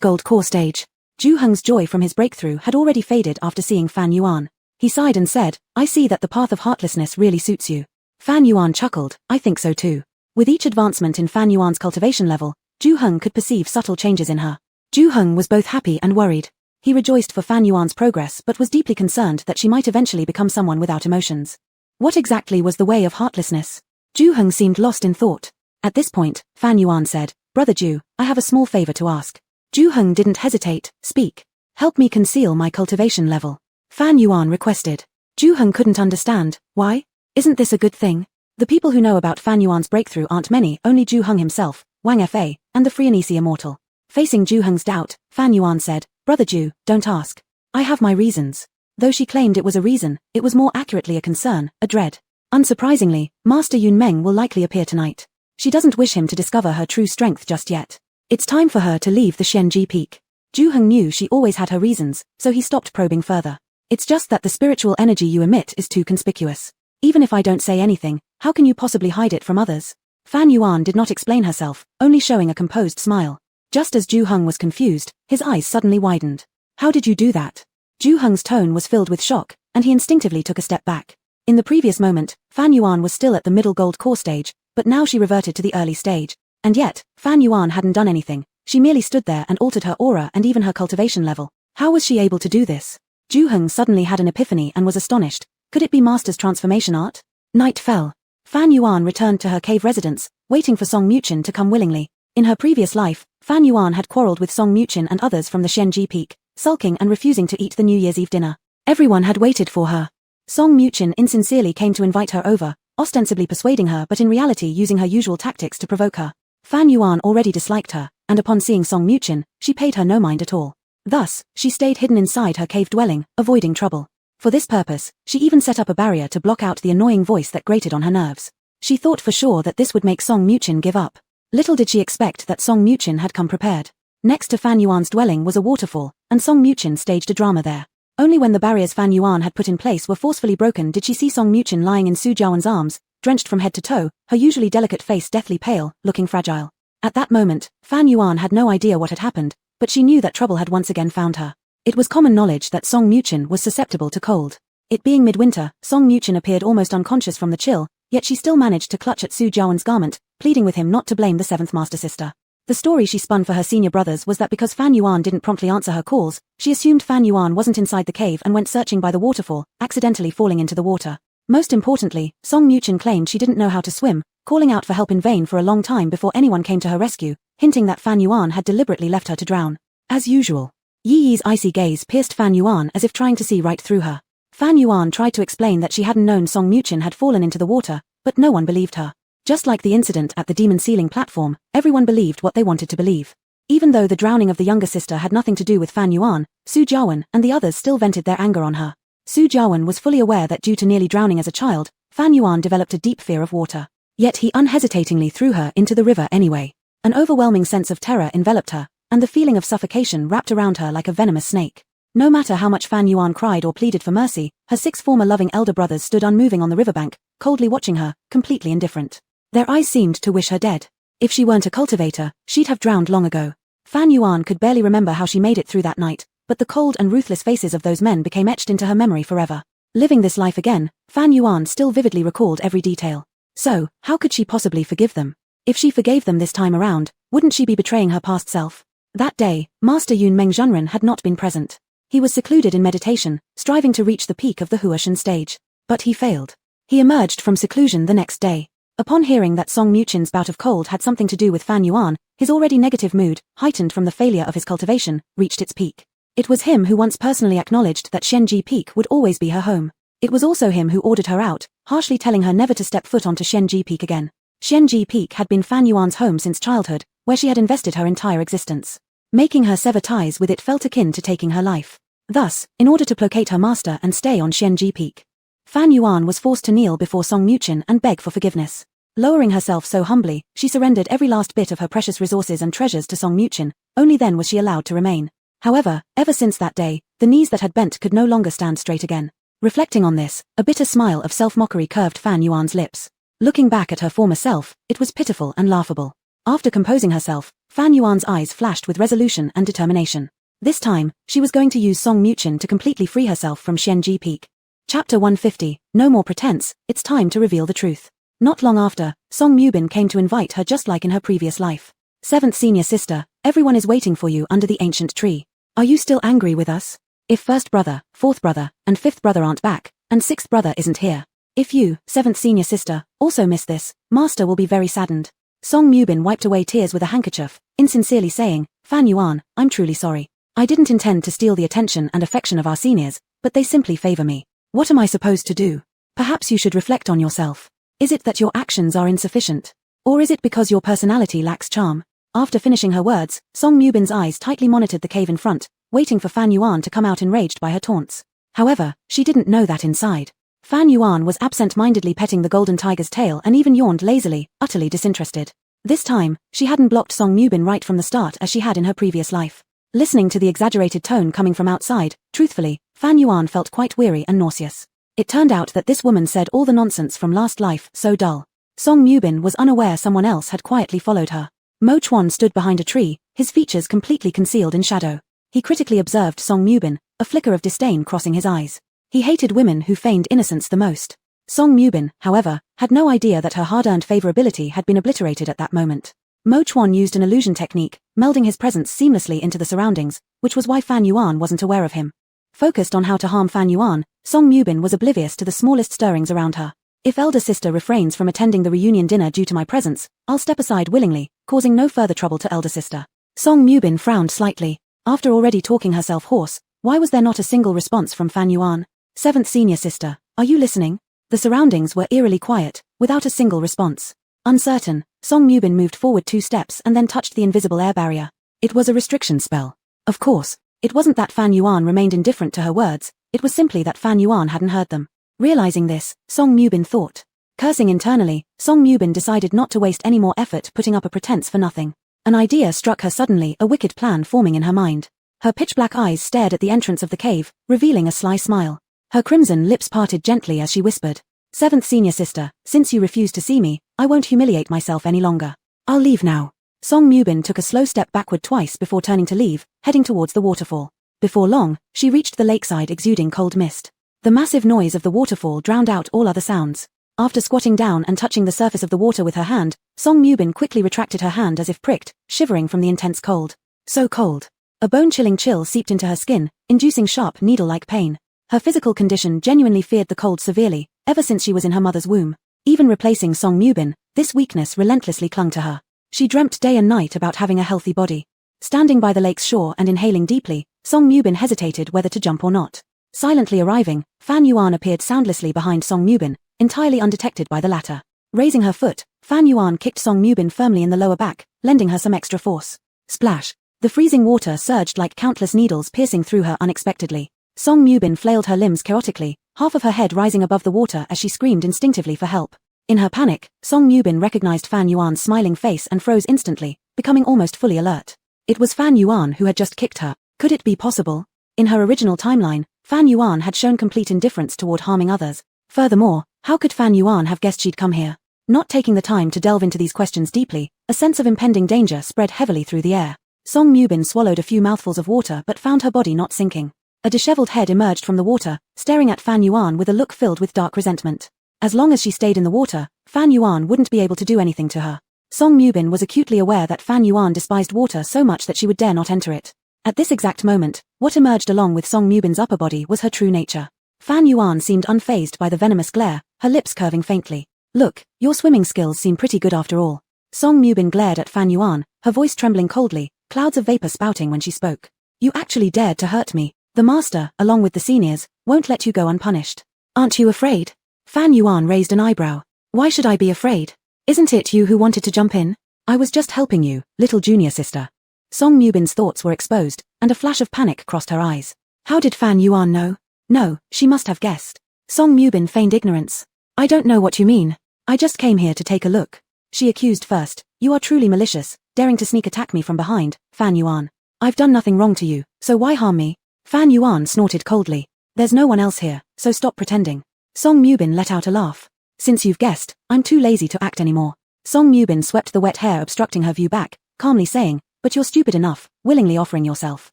gold core stage. Ju Heng's joy from his breakthrough had already faded after seeing Fan Yuan. He sighed and said, I see that the path of heartlessness really suits you. Fan Yuan chuckled, I think so too. With each advancement in Fan Yuan's cultivation level, Ju Heng could perceive subtle changes in her. Ju Heng was both happy and worried. He rejoiced for Fan Yuan's progress but was deeply concerned that she might eventually become someone without emotions. What exactly was the way of heartlessness? Ju Heng seemed lost in thought. At this point, Fan Yuan said, Brother Ju, I have a small favor to ask. Ju Heng didn't hesitate, speak. Help me conceal my cultivation level. Fan Yuan requested. Ju Heng couldn't understand, why? Isn't this a good thing? The people who know about Fan Yuan's breakthrough aren't many, only Ju Heng himself, Wang Fa, and the Frianisi immortal. Facing Ju Heng's doubt, Fan Yuan said, Brother Ju, don't ask. I have my reasons. Though she claimed it was a reason, it was more accurately a concern, a dread. Unsurprisingly, Master Yunmeng will likely appear tonight. She doesn't wish him to discover her true strength just yet. It's time for her to leave the Xianji Peak. Ju Heng knew she always had her reasons, so he stopped probing further. It's just that the spiritual energy you emit is too conspicuous. Even if I don't say anything, how can you possibly hide it from others? Fan Yuan did not explain herself, only showing a composed smile. Just as Ju Heng was confused, his eyes suddenly widened. How did you do that? Ju Heng's tone was filled with shock, and he instinctively took a step back. In the previous moment, Fan Yuan was still at the middle gold core stage, but now she reverted to the early stage. And yet, Fan Yuan hadn't done anything. She merely stood there and altered her aura and even her cultivation level. How was she able to do this? Ju Heng suddenly had an epiphany and was astonished. Could it be Master's transformation art? Night fell. Fan Yuan returned to her cave residence, waiting for Song Muqin to come willingly. In her previous life, Fan Yuan had quarreled with Song Muqin and others from the Xianji Peak, sulking and refusing to eat the New Year's Eve dinner. Everyone had waited for her. Song Muqin insincerely came to invite her over, ostensibly persuading her but in reality using her usual tactics to provoke her. Fan Yuan already disliked her, and upon seeing Song Muqin, she paid her no mind at all. Thus, she stayed hidden inside her cave dwelling, avoiding trouble. For this purpose, she even set up a barrier to block out the annoying voice that grated on her nerves. She thought for sure that this would make Song Muqin give up. Little did she expect that Song Muqin had come prepared. Next to Fan Yuan's dwelling was a waterfall, and Song Muqin staged a drama there. Only when the barriers Fan Yuan had put in place were forcefully broken did she see Song Muchen lying in Su Jiawen's arms, drenched from head to toe, her usually delicate face deathly pale, looking fragile. At that moment, Fan Yuan had no idea what had happened, but she knew that trouble had once again found her. It was common knowledge that Song Muchen was susceptible to cold. It being midwinter, Song Muchen appeared almost unconscious from the chill, yet she still managed to clutch at Su Jiawen's garment, pleading with him not to blame the seventh master sister. The story she spun for her senior brothers was that because Fan Yuan didn't promptly answer her calls, she assumed Fan Yuan wasn't inside the cave and went searching by the waterfall, accidentally falling into the water. Most importantly, Song Muchen claimed she didn't know how to swim, calling out for help in vain for a long time before anyone came to her rescue, hinting that Fan Yuan had deliberately left her to drown. As usual, Yi Yi's icy gaze pierced Fan Yuan as if trying to see right through her. Fan Yuan tried to explain that she hadn't known Song Muchen had fallen into the water, but no one believed her. Just like the incident at the demon ceiling platform, everyone believed what they wanted to believe. Even though the drowning of the younger sister had nothing to do with Fan Yuan, Su Jiawen and the others still vented their anger on her. Su Jiawen was fully aware that due to nearly drowning as a child, Fan Yuan developed a deep fear of water. Yet he unhesitatingly threw her into the river anyway. An overwhelming sense of terror enveloped her, and the feeling of suffocation wrapped around her like a venomous snake. No matter how much Fan Yuan cried or pleaded for mercy, her 6 former loving elder brothers stood unmoving on the riverbank, coldly watching her, completely indifferent. Their eyes seemed to wish her dead. If she weren't a cultivator, she'd have drowned long ago. Fan Yuan could barely remember how she made it through that night, but the cold and ruthless faces of those men became etched into her memory forever. Living this life again, Fan Yuan still vividly recalled every detail. So, how could she possibly forgive them? If she forgave them this time around, wouldn't she be betraying her past self? That day, Master Yun Meng Zhenren had not been present. He was secluded in meditation, striving to reach the peak of the Huashan stage. But he failed. He emerged from seclusion the next day. Upon hearing that Song Muchen's bout of cold had something to do with Fan Yuan, his already negative mood, heightened from the failure of his cultivation, reached its peak. It was him who once personally acknowledged that Shenji Peak would always be her home. It was also him who ordered her out, harshly telling her never to step foot onto Shenji Peak again. Shenji Peak had been Fan Yuan's home since childhood, where she had invested her entire existence. Making her sever ties with it felt akin to taking her life. Thus, in order to placate her master and stay on Shenji Peak, Fan Yuan was forced to kneel before Song Muchen and beg for forgiveness. Lowering herself so humbly, she surrendered every last bit of her precious resources and treasures to Song Muchen, only then was she allowed to remain. However, ever since that day, the knees that had bent could no longer stand straight again. Reflecting on this, a bitter smile of self-mockery curved Fan Yuan's lips. Looking back at her former self, it was pitiful and laughable. After composing herself, Fan Yuan's eyes flashed with resolution and determination. This time, she was going to use Song Muchen to completely free herself from Shenji Peak. Chapter 150, No More Pretense, It's Time to Reveal the Truth. Not long after, Song Mubin came to invite her just like in her previous life. 7th senior sister, everyone is waiting for you under the ancient tree. Are you still angry with us? If 1st brother, 4th brother, and 5th brother aren't back, and 6th brother isn't here. If you, 7th senior sister, also miss this, master will be very saddened. Song Mubin wiped away tears with a handkerchief, insincerely saying, Fan Yuan, I'm truly sorry. I didn't intend to steal the attention and affection of our seniors, but they simply favor me. What am I supposed to do? Perhaps you should reflect on yourself. Is it that your actions are insufficient? Or is it because your personality lacks charm? After finishing her words, Song Mubin's eyes tightly monitored the cave in front, waiting for Fan Yuan to come out enraged by her taunts. However, she didn't know that inside. Fan Yuan was absent-mindedly petting the golden tiger's tail and even yawned lazily, utterly disinterested. This time, she hadn't blocked Song Mubin right from the start as she had in her previous life. Listening to the exaggerated tone coming from outside, truthfully, Fan Yuan felt quite weary and nauseous. It turned out that this woman said all the nonsense from last life, so dull. Song Mubin was unaware someone else had quietly followed her. Mo Chuan stood behind a tree, his features completely concealed in shadow. He critically observed Song Mubin, a flicker of disdain crossing his eyes. He hated women who feigned innocence the most. Song Mubin, however, had no idea that her hard-earned favorability had been obliterated at that moment. Mo Chuan used an illusion technique, melding his presence seamlessly into the surroundings, which was why Fan Yuan wasn't aware of him. Focused on how to harm Fan Yuan, Song Mubin was oblivious to the smallest stirrings around her. If elder sister refrains from attending the reunion dinner due to my presence, I'll step aside willingly, causing no further trouble to elder sister. Song Mubin frowned slightly. After already talking herself hoarse, why was there not a single response from Fan Yuan? 7th senior sister, are you listening? The surroundings were eerily quiet, without a single response. Uncertain, Song Mubin moved forward 2 steps and then touched the invisible air barrier. It was a restriction spell. Of course, it wasn't that Fan Yuan remained indifferent to her words, it was simply that Fan Yuan hadn't heard them. Realizing this, Song Mubin thought. Cursing internally, Song Mubin decided not to waste any more effort putting up a pretense for nothing. An idea struck her suddenly, a wicked plan forming in her mind. Her pitch-black eyes stared at the entrance of the cave, revealing a sly smile. Her crimson lips parted gently as she whispered, "Seventh senior sister, since you refuse to see me, I won't humiliate myself any longer. I'll leave now." Song Mubin took a slow step backward twice before turning to leave, heading towards the waterfall. Before long, she reached the lakeside exuding cold mist. The massive noise of the waterfall drowned out all other sounds. After squatting down and touching the surface of the water with her hand, Song Mubin quickly retracted her hand as if pricked, shivering from the intense cold. So cold. A bone-chilling chill seeped into her skin, inducing sharp needle-like pain. Her physical condition genuinely feared the cold severely, ever since she was in her mother's womb. Even replacing Song Mubin, this weakness relentlessly clung to her. She dreamt day and night about having a healthy body. Standing by the lake's shore and inhaling deeply, Song Mubin hesitated whether to jump or not. Silently arriving, Fan Yuan appeared soundlessly behind Song Mubin, entirely undetected by the latter. Raising her foot, Fan Yuan kicked Song Mubin firmly in the lower back, lending her some extra force. Splash! The freezing water surged like countless needles piercing through her unexpectedly. Song Mubin flailed her limbs chaotically, half of her head rising above the water as she screamed instinctively for help. In her panic, Song Mubin recognized Fan Yuan's smiling face and froze instantly, becoming almost fully alert. It was Fan Yuan who had just kicked her. Could it be possible? In her original timeline, Fan Yuan had shown complete indifference toward harming others. Furthermore, how could Fan Yuan have guessed she'd come here? Not taking the time to delve into these questions deeply, a sense of impending danger spread heavily through the air. Song Mubin swallowed a few mouthfuls of water but found her body not sinking. A disheveled head emerged from the water, staring at Fan Yuan with a look filled with dark resentment. As long as she stayed in the water, Fan Yuan wouldn't be able to do anything to her. Song Mubin was acutely aware that Fan Yuan despised water so much that she would dare not enter it. At this exact moment, what emerged along with Song Mubin's upper body was her true nature. Fan Yuan seemed unfazed by the venomous glare, her lips curving faintly. "Look, your swimming skills seem pretty good after all." Song Mubin glared at Fan Yuan, her voice trembling coldly, clouds of vapor spouting when she spoke. "You actually dared to hurt me. The master, along with the seniors, won't let you go unpunished. Aren't you afraid?" Fan Yuan raised an eyebrow. "Why should I be afraid? Isn't it you who wanted to jump in? I was just helping you, little junior sister." Song Mubin's thoughts were exposed, and a flash of panic crossed her eyes. How did Fan Yuan know? No, she must have guessed. Song Mubin feigned ignorance. "I don't know what you mean. I just came here to take a look." She accused first. "You are truly malicious, daring to sneak attack me from behind, Fan Yuan. I've done nothing wrong to you, so why harm me?" Fan Yuan snorted coldly. "There's no one else here, so stop pretending." Song Mubin let out a laugh. "Since you've guessed, I'm too lazy to act anymore." Song Mubin swept the wet hair obstructing her view back, calmly saying, "But you're stupid enough, willingly offering yourself.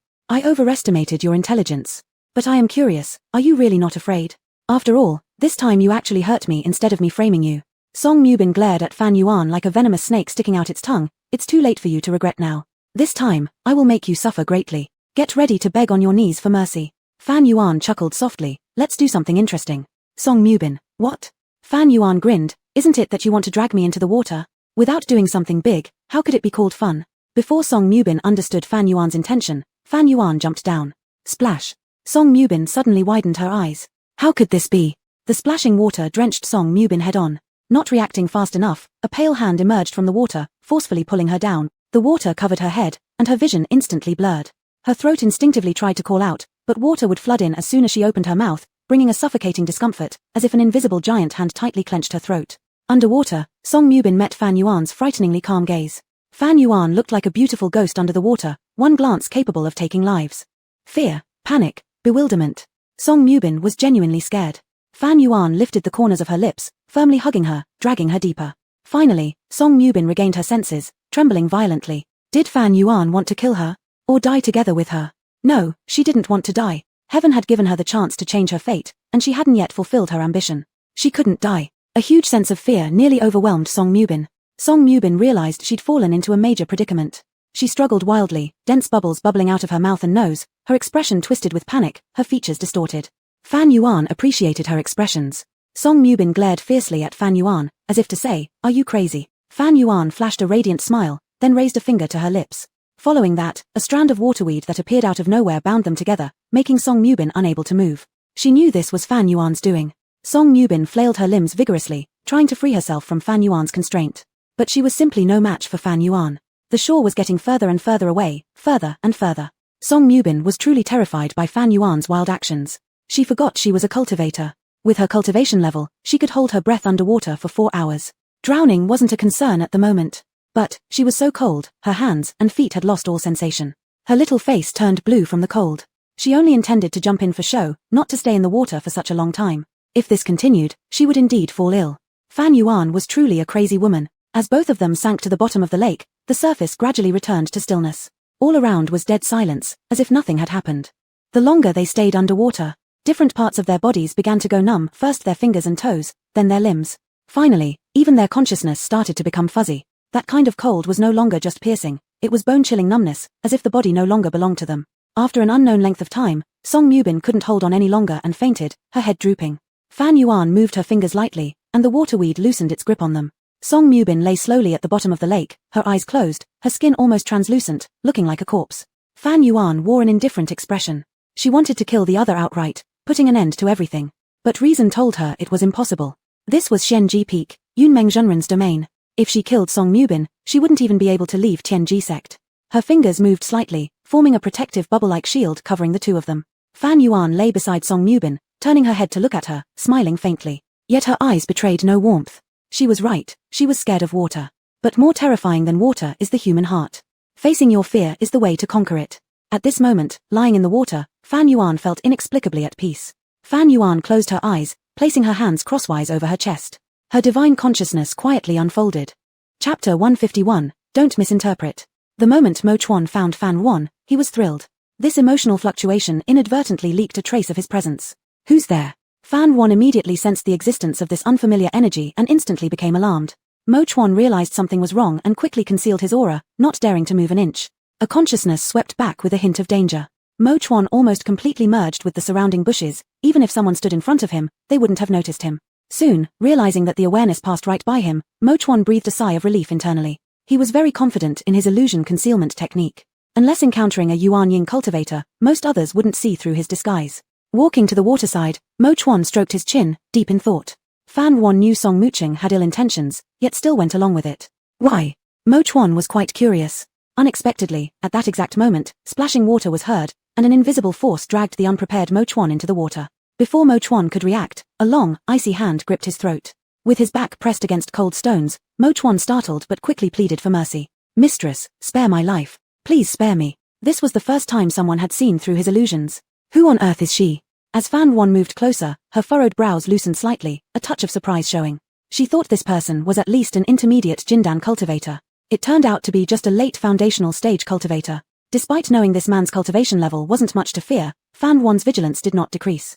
I overestimated your intelligence. But I am curious, are you really not afraid? After all, this time you actually hurt me instead of me framing you." Song Mubin glared at Fan Yuan like a venomous snake sticking out its tongue. "It's too late for you to regret now. This time, I will make you suffer greatly. Get ready to beg on your knees for mercy." Fan Yuan chuckled softly. "Let's do something interesting." Song Mubin, "What?" Fan Yuan grinned. "Isn't it that you want to drag me into the water? Without doing something big, how could it be called fun?" Before Song Mubin understood Fan Yuan's intention, Fan Yuan jumped down. Splash. Song Mubin suddenly widened her eyes. How could this be? The splashing water drenched Song Mubin head on. Not reacting fast enough, a pale hand emerged from the water, forcefully pulling her down. The water covered her head, and her vision instantly blurred. Her throat instinctively tried to call out, but water would flood in as soon as she opened her mouth, bringing a suffocating discomfort, as if an invisible giant hand tightly clenched her throat. Underwater, Song Mubin met Fan Yuan's frighteningly calm gaze. Fan Yuan looked like a beautiful ghost under the water, one glance capable of taking lives. Fear, panic, bewilderment. Song Mubin was genuinely scared. Fan Yuan lifted the corners of her lips, firmly hugging her, dragging her deeper. Finally, Song Mubin regained her senses, trembling violently. Did Fan Yuan want to kill her? Or die together with her? No, she didn't want to die. Heaven had given her the chance to change her fate, and she hadn't yet fulfilled her ambition. She couldn't die. A huge sense of fear nearly overwhelmed Song Mubin. Song Mubin realized she'd fallen into a major predicament. She struggled wildly, dense bubbles bubbling out of her mouth and nose, her expression twisted with panic, her features distorted. Fan Yuan appreciated her expressions. Song Mubin glared fiercely at Fan Yuan, as if to say, "Are you crazy?" Fan Yuan flashed a radiant smile, then raised a finger to her lips. Following that, a strand of waterweed that appeared out of nowhere bound them together, making Song Mubin unable to move. She knew this was Fan Yuan's doing. Song Mubin flailed her limbs vigorously, trying to free herself from Fan Yuan's constraint. But she was simply no match for Fan Yuan. The shore was getting further and further away, further and further. Song Mubin was truly terrified by Fan Yuan's wild actions. She forgot she was a cultivator. With her cultivation level, she could hold her breath underwater for 4 hours. Drowning wasn't a concern at the moment. But she was so cold, her hands and feet had lost all sensation. Her little face turned blue from the cold. She only intended to jump in for show, not to stay in the water for such a long time. If this continued, she would indeed fall ill. Fan Yuan was truly a crazy woman. As both of them sank to the bottom of the lake, the surface gradually returned to stillness. All around was dead silence, as if nothing had happened. The longer they stayed underwater, different parts of their bodies began to go numb, first their fingers and toes, then their limbs. Finally, even their consciousness started to become fuzzy. That kind of cold was no longer just piercing, it was bone-chilling numbness, as if the body no longer belonged to them. After an unknown length of time, Song Mubin couldn't hold on any longer and fainted, her head drooping. Fan Yuan moved her fingers lightly, and the waterweed loosened its grip on them. Song Mubin lay slowly at the bottom of the lake, her eyes closed, her skin almost translucent, looking like a corpse. Fan Yuan wore an indifferent expression. She wanted to kill the other outright, putting an end to everything. But reason told her it was impossible. This was Xianji Peak, Yunmeng Zhenren's domain. If she killed Song Mubin, she wouldn't even be able to leave Tianji sect. Her fingers moved slightly, forming a protective bubble-like shield covering the two of them. Fan Yuan lay beside Song Mubin, turning her head to look at her, smiling faintly. Yet her eyes betrayed no warmth. She was right, she was scared of water. But more terrifying than water is the human heart. Facing your fear is the way to conquer it. At this moment, lying in the water, Fan Yuan felt inexplicably at peace. Fan Yuan closed her eyes, placing her hands crosswise over her chest. Her divine consciousness quietly unfolded. Chapter 151, Don't Misinterpret. The moment Mo Chuan found Fan Yuan, he was thrilled. This emotional fluctuation inadvertently leaked a trace of his presence. Who's there? Fan Yuan immediately sensed the existence of this unfamiliar energy and instantly became alarmed. Mo Chuan realized something was wrong and quickly concealed his aura, not daring to move an inch. A consciousness swept back with a hint of danger. Mo Chuan almost completely merged with the surrounding bushes. Even if someone stood in front of him, they wouldn't have noticed him. Soon, realizing that the awareness passed right by him, Mo Chuan breathed a sigh of relief internally. He was very confident in his illusion concealment technique. Unless encountering a Yuan Ying cultivator, most others wouldn't see through his disguise. Walking to the waterside, Mo Chuan stroked his chin, deep in thought. Fan Yuan knew Song Muching had ill intentions, yet still went along with it. Why? Mo Chuan was quite curious. Unexpectedly, at that exact moment, splashing water was heard, and an invisible force dragged the unprepared Mo Chuan into the water. Before Mo Chuan could react, a long, icy hand gripped his throat. With his back pressed against cold stones, Mo Chuan startled but quickly pleaded for mercy. Mistress, spare my life. Please spare me. This was the first time someone had seen through his illusions. Who on earth is she? As Fan Yuan moved closer, her furrowed brows loosened slightly, a touch of surprise showing. She thought this person was at least an intermediate Jindan cultivator. It turned out to be just a late foundational stage cultivator. Despite knowing this man's cultivation level wasn't much to fear, Fan Yuan's vigilance did not decrease.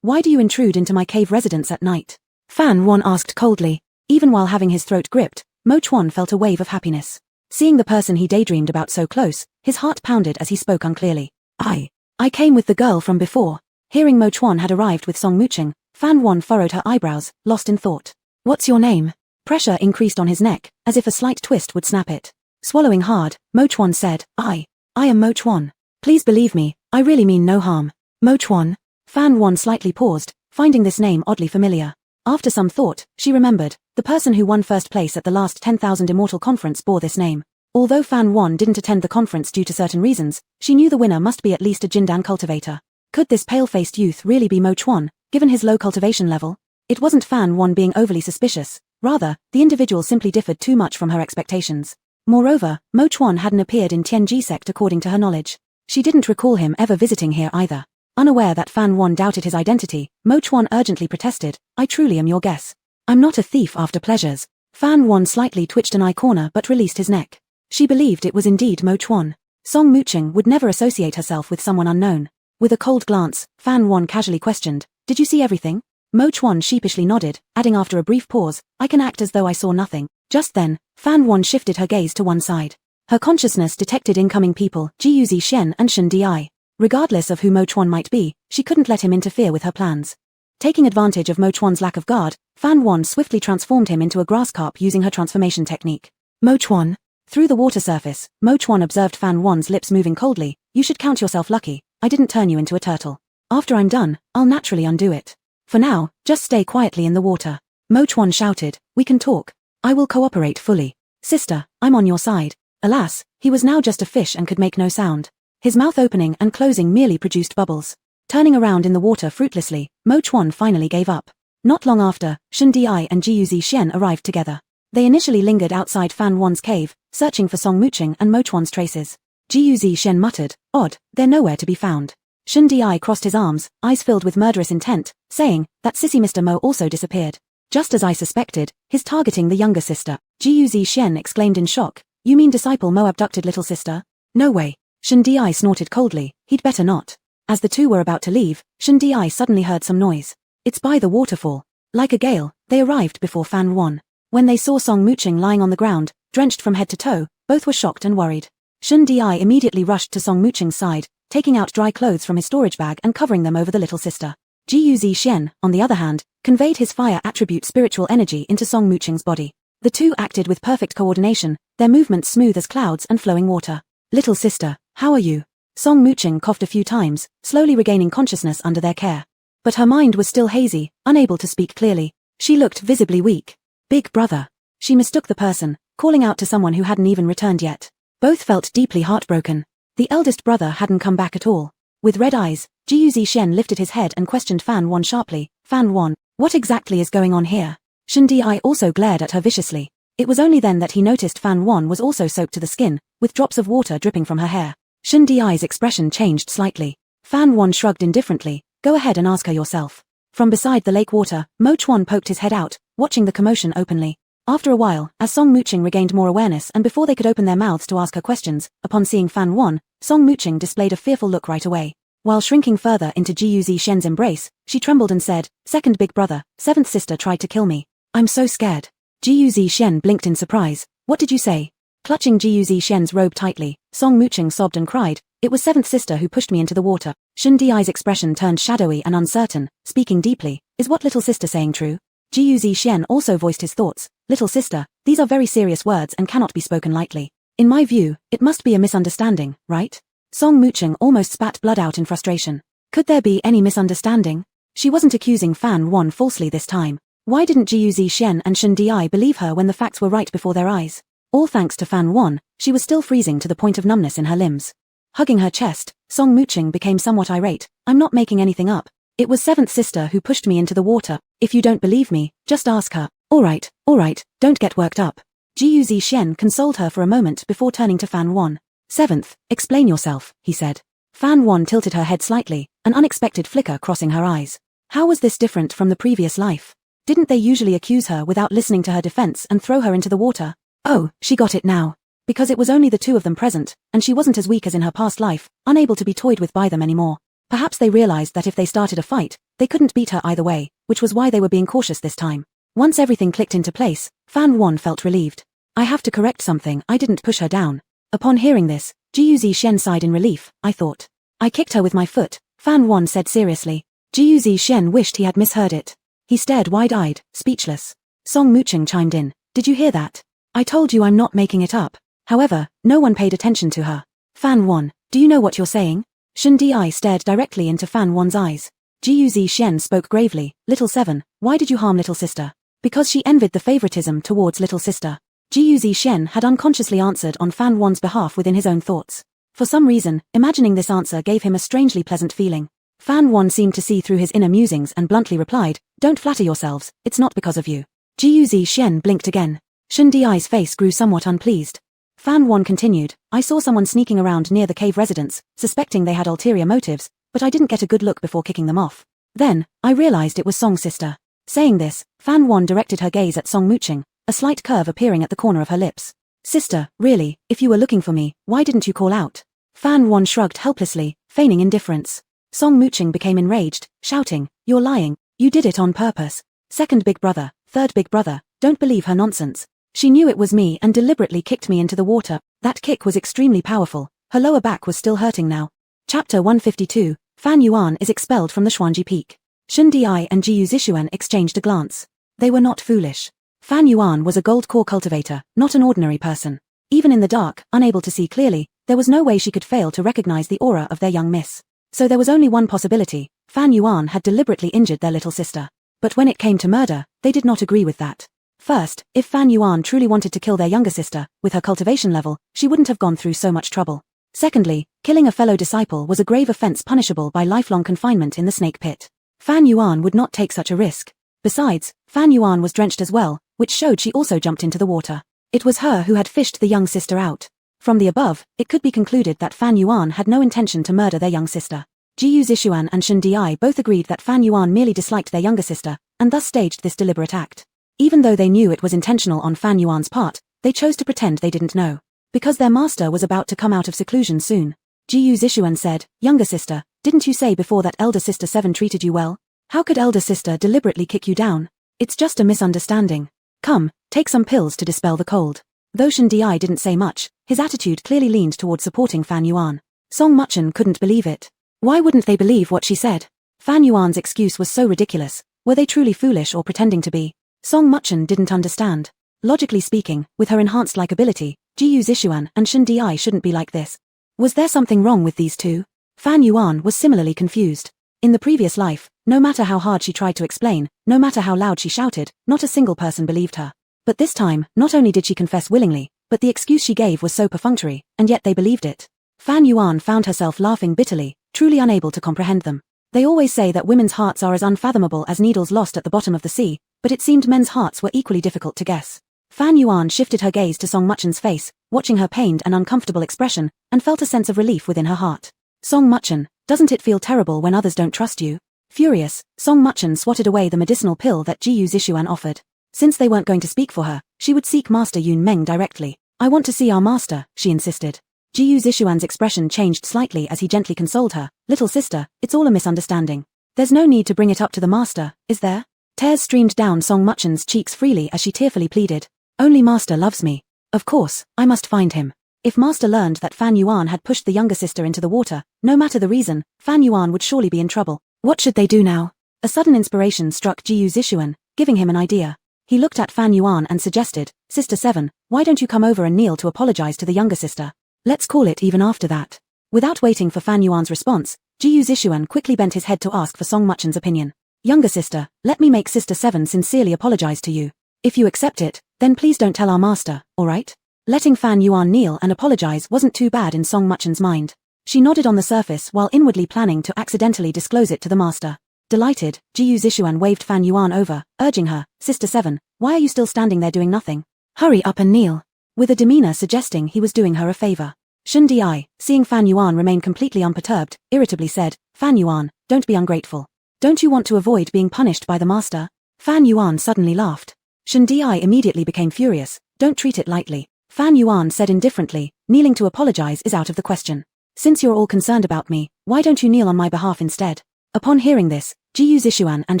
Why do you intrude into my cave residence at night? Fan Yuan asked coldly. Even while having his throat gripped, Mo Chuan felt a wave of happiness. Seeing the person he daydreamed about so close, his heart pounded as he spoke unclearly. I came with the girl from before. Hearing Mo Chuan had arrived with Song Muching, Fan Yuan furrowed her eyebrows, lost in thought. What's your name? Pressure increased on his neck, as if a slight twist would snap it. Swallowing hard, Mo Chuan said, I am Mo Chuan. Please believe me, I really mean no harm. Mo Chuan? Fan Yuan slightly paused, finding this name oddly familiar. After some thought, she remembered, the person who won first place at the last 10,000 Immortal Conference bore this name. Although Fan Yuan didn't attend the conference due to certain reasons, she knew the winner must be at least a Jindan cultivator. Could this pale-faced youth really be Mo Chuan, given his low cultivation level? It wasn't Fan Yuan being overly suspicious, rather, the individual simply differed too much from her expectations. Moreover, Mo Chuan hadn't appeared in Tianji sect according to her knowledge. She didn't recall him ever visiting here either. Unaware that Fan Yuan doubted his identity, Mo Chuan urgently protested, I truly am your guess. I'm not a thief after pleasures. Fan Yuan slightly twitched an eye corner but released his neck. She believed it was indeed Mo Chuan. Song Muching would never associate herself with someone unknown. With a cold glance, Fan Yuan casually questioned, did you see everything? Mo Chuan sheepishly nodded, adding after a brief pause, I can act as though I saw nothing. Just then, Fan Yuan shifted her gaze to one side. Her consciousness detected incoming people, Jiu Zixian and Shen Di. Regardless of who Mo Chuan might be, she couldn't let him interfere with her plans. Taking advantage of Mo Chuan's lack of guard, Fan Yuan swiftly transformed him into a grass carp using her transformation technique. Mo Chuan? Through the water surface, Mo Chuan observed Fan Yuan's lips moving coldly. You should count yourself lucky, I didn't turn you into a turtle. After I'm done, I'll naturally undo it. For now, just stay quietly in the water. Mo Chuan shouted, we can talk. I will cooperate fully. Sister, I'm on your side. Alas, he was now just a fish and could make no sound. His mouth opening and closing merely produced bubbles. Turning around in the water fruitlessly, Mo Chuan finally gave up. Not long after, Shen Di and Jiu Zixian arrived together. They initially lingered outside Fan Yuan's cave, searching for Song Muching and Mo Chuan's traces. Jiu Shen muttered, odd, they're nowhere to be found. Shun Di crossed his arms, eyes filled with murderous intent, saying, that sissy Mr. Mo also disappeared. Just as I suspected, he's targeting the younger sister. Jiu Shen exclaimed in shock, you mean disciple Mo abducted little sister? No way. Shun Di snorted coldly, he'd better not. As the two were about to leave, Shun Di suddenly heard some noise. It's by the waterfall. Like a gale, they arrived before Fan Wan. When they saw Song Muching lying on the ground, drenched from head to toe, both were shocked and worried. Shun Di immediately rushed to Song Muching's side, taking out dry clothes from his storage bag and covering them over the little sister. Jiu Shen, on the other hand, conveyed his fire attribute spiritual energy into Song Muching's body. The two acted with perfect coordination, their movements smooth as clouds and flowing water. Little sister, how are you? Song Muching coughed a few times, slowly regaining consciousness under their care. But her mind was still hazy, unable to speak clearly. She looked visibly weak. Big brother. She mistook the person, calling out to someone who hadn't even returned yet. Both felt deeply heartbroken. The eldest brother hadn't come back at all. With red eyes, Jiu Shen lifted his head and questioned Fan Wan sharply. Fan Wan, what exactly is going on here? Shun Di also glared at her viciously. It was only then that he noticed Fan Wan was also soaked to the skin, with drops of water dripping from her hair. Shun Di's expression changed slightly. Fan Wan shrugged indifferently. Go ahead and ask her yourself. From beside the lake water, Mo Chuan poked his head out, watching the commotion openly. After a while, as Song Muching regained more awareness and before they could open their mouths to ask her questions, upon seeing Fan Wan, Song Muching displayed a fearful look right away. While shrinking further into Jiu Shen's embrace, she trembled and said, second big brother, seventh sister tried to kill me. I'm so scared. Jiu Shen blinked in surprise. What did you say? Clutching Jiu Shen's robe tightly, Song Muching sobbed and cried, it was seventh sister who pushed me into the water. Shun Di's expression turned shadowy and uncertain, speaking deeply, is what little sister saying true? Jiu Shen also voiced his thoughts, little sister, these are very serious words and cannot be spoken lightly. In my view, it must be a misunderstanding, right? Song Muching almost spat blood out in frustration. Could there be any misunderstanding? She wasn't accusing Fan Wan falsely this time. Why didn't Jiu Shen and Shun Di believe her when the facts were right before their eyes? All thanks to Fan Wan, she was still freezing to the point of numbness in her limbs. Hugging her chest, Song Muching became somewhat irate. I'm not making anything up. It was seventh sister who pushed me into the water. If you don't believe me, just ask her. All right, don't get worked up. Jiu Shen consoled her for a moment before turning to Fan Wan. Seventh, explain yourself, he said. Fan Wan tilted her head slightly, an unexpected flicker crossing her eyes. How was this different from the previous life? Didn't they usually accuse her without listening to her defense and throw her into the water? Oh, she got it now. Because it was only the two of them present, and she wasn't as weak as in her past life, unable to be toyed with by them anymore. Perhaps they realized that if they started a fight, they couldn't beat her either way, which was why they were being cautious this time. Once everything clicked into place, Fan Wan felt relieved. I have to correct something, I didn't push her down. Upon hearing this, Jiu Shen sighed in relief, I thought. I kicked her with my foot, Fan Wan said seriously. Jiu Shen wished he had misheard it. He stared wide-eyed, speechless. Song Muching chimed in, did you hear that? I told you I'm not making it up. However, no one paid attention to her. Fan Wan, do you know what you're saying? Shun Di stared directly into Fan Wan's eyes. Jiu Shen spoke gravely, Little Seven, why did you harm little sister? Because she envied the favoritism towards little sister. Jiu Shen had unconsciously answered on Fan Wan's behalf within his own thoughts. For some reason, imagining this answer gave him a strangely pleasant feeling. Fan Wan seemed to see through his inner musings and bluntly replied, don't flatter yourselves, it's not because of you. Jiu Shen blinked again. Shun Di's face grew somewhat unpleased. Fan Wan continued, I saw someone sneaking around near the cave residence, suspecting they had ulterior motives, but I didn't get a good look before kicking them off. Then, I realized it was Song's sister. Saying this, Fan Wan directed her gaze at Song Muching, a slight curve appearing at the corner of her lips. Sister, really, if you were looking for me, why didn't you call out? Fan Wan shrugged helplessly, feigning indifference. Song Muching became enraged, shouting, you're lying, you did it on purpose. Second big brother, third big brother, don't believe her nonsense. She knew it was me and deliberately kicked me into the water. That kick was extremely powerful. Her lower back was still hurting now. Chapter 152, Fan Yuan is expelled from the Xuanji Peak. Shun Di and Jiu Zishuan exchanged a glance. They were not foolish. Fan Yuan was a gold core cultivator, not an ordinary person. Even in the dark, unable to see clearly, there was no way she could fail to recognize the aura of their young miss. So there was only one possibility, Fan Yuan had deliberately injured their little sister. But when it came to murder, they did not agree with that. First, if Fan Yuan truly wanted to kill their younger sister, with her cultivation level, she wouldn't have gone through so much trouble. Secondly, killing a fellow disciple was a grave offense punishable by lifelong confinement in the snake pit. Fan Yuan would not take such a risk. Besides, Fan Yuan was drenched as well, which showed she also jumped into the water. It was her who had fished the young sister out. From the above, it could be concluded that Fan Yuan had no intention to murder their young sister. Jiyu Zishuan and Shen Di both agreed that Fan Yuan merely disliked their younger sister, and thus staged this deliberate act. Even though they knew it was intentional on Fan Yuan's part, they chose to pretend they didn't know. Because their master was about to come out of seclusion soon. Jiyu Zishuan said, "Younger sister, didn't you say before that elder sister 7 treated you well? How could elder sister deliberately kick you down? It's just a misunderstanding. Come, take some pills to dispel the cold." Though Shen Di didn't say much, his attitude clearly leaned toward supporting Fan Yuan. Song Muchen couldn't believe it. Why wouldn't they believe what she said? Fan Yuan's excuse was so ridiculous. Were they truly foolish or pretending to be? Song Muchen didn't understand. Logically speaking, with her enhanced likability, Jiyu Zishuan and Shen Di shouldn't be like this. Was there something wrong with these two? Fan Yuan was similarly confused. In the previous life, no matter how hard she tried to explain, no matter how loud she shouted, not a single person believed her. But this time, not only did she confess willingly, but the excuse she gave was so perfunctory, and yet they believed it. Fan Yuan found herself laughing bitterly, truly unable to comprehend them. They always say that women's hearts are as unfathomable as needles lost at the bottom of the sea, but it seemed men's hearts were equally difficult to guess. Fan Yuan shifted her gaze to Song Muchen's face, watching her pained and uncomfortable expression, and felt a sense of relief within her heart. Song Muchen, doesn't it feel terrible when others don't trust you? Furious, Song Muchen swatted away the medicinal pill that Jiyu Zishuan offered. Since they weren't going to speak for her, she would seek Master Yun Meng directly. "I want to see our master," she insisted. Jiyu Zishuan's expression changed slightly as he gently consoled her. "Little sister, it's all a misunderstanding. There's no need to bring it up to the master, is there?" Tears streamed down Song Muchen's cheeks freely as she tearfully pleaded. "Only master loves me. Of course, I must find him." If master learned that Fan Yuan had pushed the younger sister into the water, no matter the reason, Fan Yuan would surely be in trouble. What should they do now? A sudden inspiration struck Jiyu Zishuan, giving him an idea. He looked at Fan Yuan and suggested, "Sister 7, why don't you come over and kneel to apologize to the younger sister? Let's call it even after that." Without waiting for Fan Yuan's response, Jiyu Zishuan quickly bent his head to ask for Song Muchen's opinion. "Younger sister, let me make Sister 7 sincerely apologize to you. If you accept it, then please don't tell our master, alright?" Letting Fan Yuan kneel and apologize wasn't too bad in Song Muchen's mind. She nodded on the surface while inwardly planning to accidentally disclose it to the master. Delighted, Jiyu Zishuan waved Fan Yuan over, urging her, "Sister 7, why are you still standing there doing nothing? Hurry up and kneel," with a demeanor suggesting he was doing her a favor. Shen Di, seeing Fan Yuan remain completely unperturbed, irritably said, "Fan Yuan, don't be ungrateful. Don't you want to avoid being punished by the master?" Fan Yuan suddenly laughed. Shen Di immediately became furious. "Don't treat it lightly." Fan Yuan said indifferently, "Kneeling to apologize is out of the question. Since you're all concerned about me, why don't you kneel on my behalf instead?" Upon hearing this, Jiyu Zishuan and